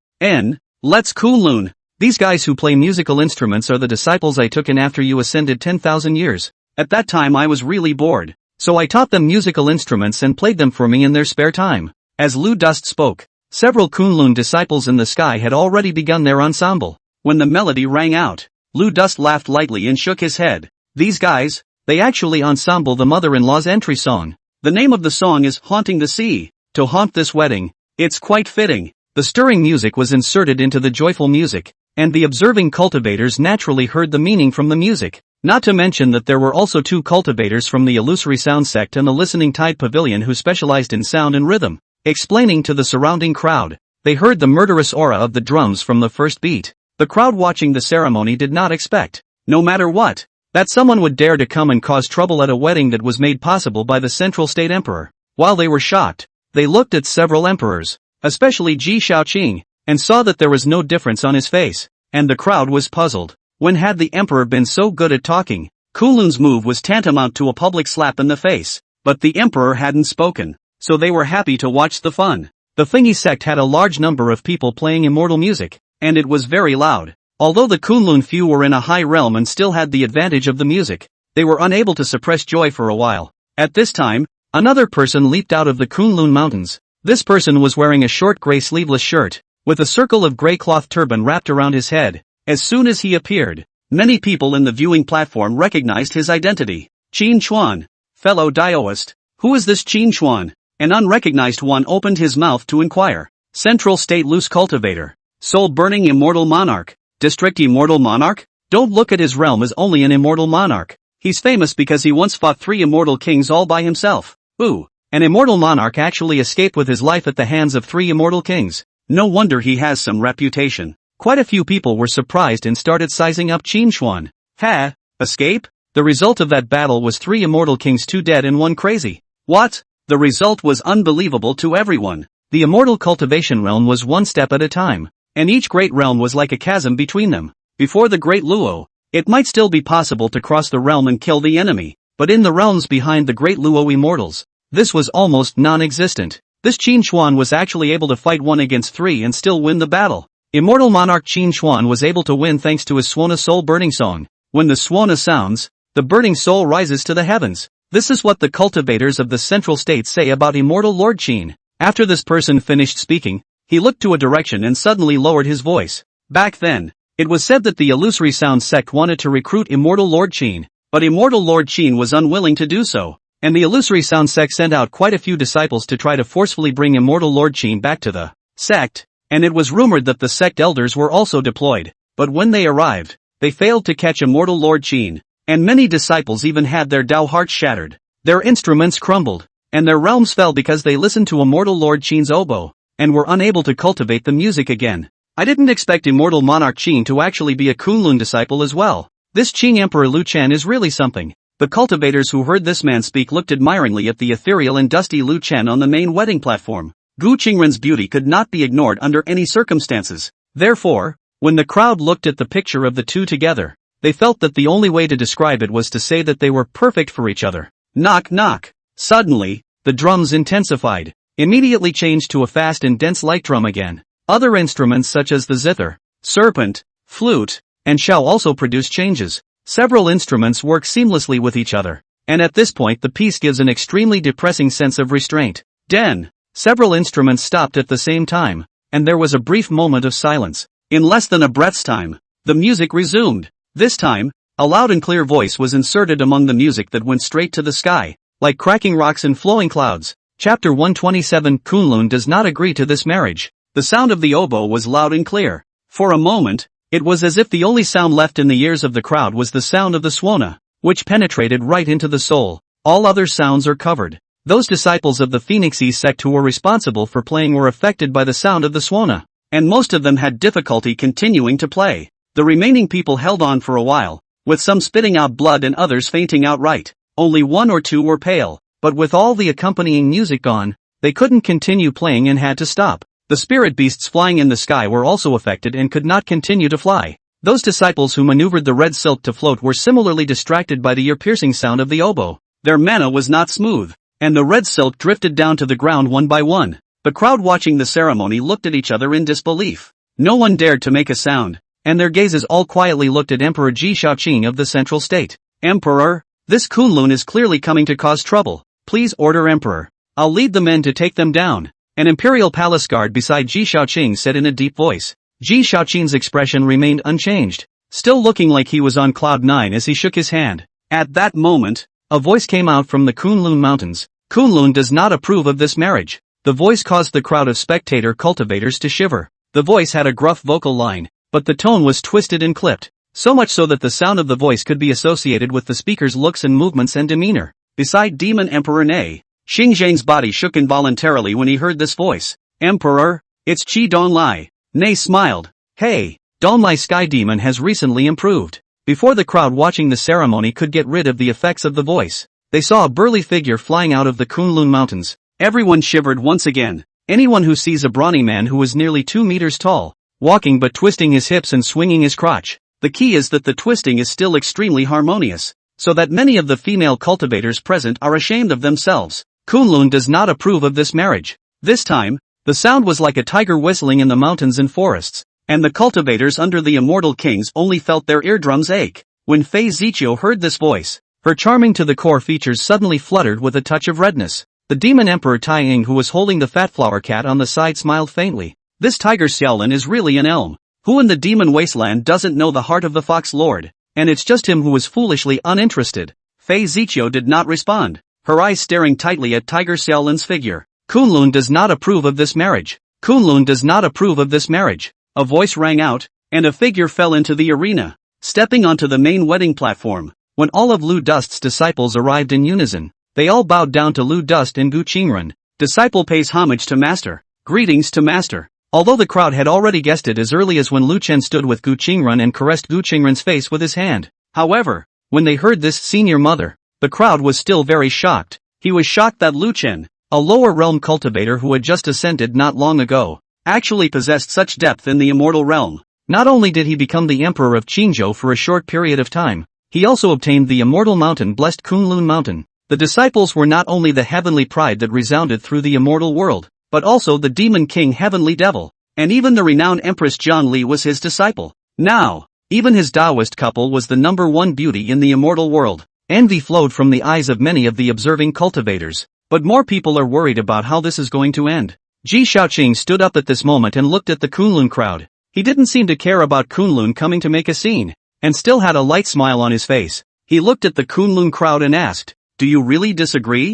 Let's Kunlun. These guys who play musical instruments are the disciples I took in after you ascended 10,000 years. At that time I was really bored, so I taught them musical instruments and played them for me in their spare time. As Lu Dust spoke, several Kunlun disciples in the sky had already begun their ensemble. When the melody rang out, Lu Dust laughed lightly and shook his head. These guys, they actually ensemble the mother-in-law's entry song. The name of the song is Haunting the Sea. To haunt this wedding, it's quite fitting. The stirring music was inserted into the joyful music, and the observing cultivators naturally heard the meaning from the music. Not to mention that there were also two cultivators from the illusory sound sect and the listening tide pavilion who specialized in sound and rhythm. Explaining to the surrounding crowd, they heard the murderous aura of the drums from the first beat. The crowd watching the ceremony did not expect, no matter what, that someone would dare to come and cause trouble at a wedding that was made possible by the central state emperor. While they were shocked, they looked at several emperors, especially Ji Xiaoqing, and saw that there was no difference on his face, and the crowd was puzzled. When had the emperor been so good at talking? Kunlun's move was tantamount to a public slap in the face, but the emperor hadn't spoken, so they were happy to watch the fun. The Fengyi sect had a large number of people playing immortal music, and it was very loud. Although the Kunlun few were in a high realm and still had the advantage of the music, they were unable to suppress joy for a while. At this time, another person leaped out of the Kunlun Mountains. This person was wearing a short gray sleeveless shirt, with a circle of gray cloth turban wrapped around his head. As soon as he appeared, many people in the viewing platform recognized his identity. Qin Chuan, fellow Daoist, Who is this Qin Xuan? An unrecognized one opened his mouth to inquire. Central State Loose Cultivator. Soul-burning immortal monarch. District immortal monarch? Don't look at his realm as only an immortal monarch. He's famous because he once fought 3 immortal kings all by himself. Ooh, an immortal monarch actually escaped with his life at the hands of 3 immortal kings. No wonder he has some reputation. Quite a few people were surprised and started sizing up Qin Xuan. Ha! Escape? The result of that battle was 3 immortal kings, 2 dead and 1 crazy. What? The result was unbelievable to everyone. The immortal cultivation realm was one step at a time, and each great realm was like a chasm between them. Before the Great Luo, it might still be possible to cross the realm and kill the enemy, but in the realms behind the Great Luo immortals, this was almost non-existent. This Qin Xuan was actually able to fight 1 against 3 and still win the battle. Immortal monarch Qin Xuan was able to win thanks to his Swana soul burning song. When the Swana sounds, the burning soul rises to the heavens. This is what the cultivators of the central state say about immortal Lord Qin. After this person finished speaking, he looked to a direction and suddenly lowered his voice. Back then, it was said that the Illusory Sound sect wanted to recruit immortal Lord Qin, but immortal Lord Qin was unwilling to do so, and the Illusory Sound sect sent out quite a few disciples to try to forcefully bring immortal Lord Qin back to the sect, and it was rumored that the sect elders were also deployed, but when they arrived, they failed to catch immortal Lord Qin, and many disciples even had their Dao hearts shattered. Their instruments crumbled, and their realms fell because they listened to immortal Lord Qin's oboe, and were unable to cultivate the music again. I didn't expect immortal monarch Qin to actually be a Kunlun disciple as well. This Qing Emperor Lu Chen is really something. The cultivators who heard this man speak looked admiringly at the ethereal and dusty Lu Chen on the main wedding platform. Gu Qingren's beauty could not be ignored under any circumstances. Therefore, when the crowd looked at the picture of the two together, they felt that the only way to describe it was to say that they were perfect for each other. Knock knock. Suddenly, the drums intensified, immediately changed to a fast and dense light drum again. Other instruments such as the zither, serpent, flute, and shell also produce changes. Several instruments work seamlessly with each other, and at this point the piece gives an extremely depressing sense of restraint. Den. Several instruments stopped at the same time, and there was a brief moment of silence. In less than a breath's time, the music resumed. This time, a loud and clear voice was inserted among the music that went straight to the sky, like cracking rocks and flowing clouds. Chapter 127. Kunlun does not agree to this marriage. The sound of the oboe was loud and clear. For a moment, it was as if the only sound left in the ears of the crowd was the sound of the swana, which penetrated right into the soul. All other sounds are covered. Those disciples of the Phoenixese sect who were responsible for playing were affected by the sound of the swana, and most of them had difficulty continuing to play. The remaining people held on for a while, with some spitting out blood and others fainting outright. Only 1 or 2 were pale, but with all the accompanying music gone, they couldn't continue playing and had to stop. The spirit beasts flying in the sky were also affected and could not continue to fly. Those disciples who maneuvered the red silk to float were similarly distracted by the ear-piercing sound of the oboe. Their mana was not smooth, and the red silk drifted down to the ground one by one. The crowd watching the ceremony looked at each other in disbelief. No one dared to make a sound, and their gazes all quietly looked at Emperor Ji Shaoqing of the Central State. Emperor, this Kunlun is clearly coming to cause trouble. Please order Emperor. I'll lead the men to take them down. An imperial palace guard beside Ji Shaoqing said in a deep voice. Ji Shaoqing's expression remained unchanged, still looking like he was on cloud 9 as he shook his hand. At that moment, a voice came out from the Kunlun mountains. Kunlun does not approve of this marriage. The voice caused the crowd of spectator cultivators to shiver. The voice had a gruff vocal line, but the tone was twisted and clipped, so much so that the sound of the voice could be associated with the speaker's looks and movements and demeanor. Beside Demon Emperor Nei, Xingzhang's body shook involuntarily when he heard this voice. Emperor, it's Qi Donglai. Nei smiled. Hey, Donglai Sky Demon has recently improved. Before the crowd watching the ceremony could get rid of the effects of the voice, they saw a burly figure flying out of the Kunlun mountains. Everyone shivered once again. Anyone who sees a brawny man who is nearly 2 meters tall, walking but twisting his hips and swinging his crotch. The key is that the twisting is still extremely harmonious, so that many of the female cultivators present are ashamed of themselves. Kunlun does not approve of this marriage. This time, the sound was like a tiger whistling in the mountains and forests, and the cultivators under the immortal kings only felt their eardrums ache. When Fei Ziqiu heard this voice, her charming to the core features suddenly fluttered with a touch of redness. The demon emperor Tai Ying, who was holding the fat flower cat on the side, smiled faintly. This tiger Xiaolin is really an elm. Who in the demon wasteland doesn't know the heart of the fox lord? And it's just him who is foolishly uninterested. Fei Ziqiu did not respond. her eyes staring tightly at Tiger Xiaolin's figure. Kunlun does not approve of this marriage. Kunlun does not approve of this marriage. A voice rang out, and a figure fell into the arena, stepping onto the main wedding platform. When all of Lu Dust's disciples arrived in unison, they all bowed down to Lu Dust and Gu Qingren. Disciple pays homage to master. Greetings to master. Although the crowd had already guessed it as early as when Lu Chen stood with Gu Qingren and caressed Gu Qingren's face with his hand. However, when they heard this senior mother, the crowd was still very shocked. He was shocked that Lu Chen, a lower realm cultivator who had just ascended not long ago, actually possessed such depth in the immortal realm. Not only did he become the emperor of Qingzhou for a short period of time, he also obtained the immortal mountain blessed Kunlun Mountain. The disciples were not only the heavenly pride that resounded through the immortal world, but also the demon king Heavenly Devil, and even the renowned Empress Zhang Li was his disciple. Now, even his Taoist couple was the #1 beauty in the immortal world. Envy flowed from the eyes of many of the observing cultivators, but more people are worried about how this is going to end. Ji Shaoqing stood up at this moment and looked at the Kunlun crowd. He didn't seem to care about Kunlun coming to make a scene, and still had a light smile on his face. He looked at the Kunlun crowd and asked, "Do you really disagree?"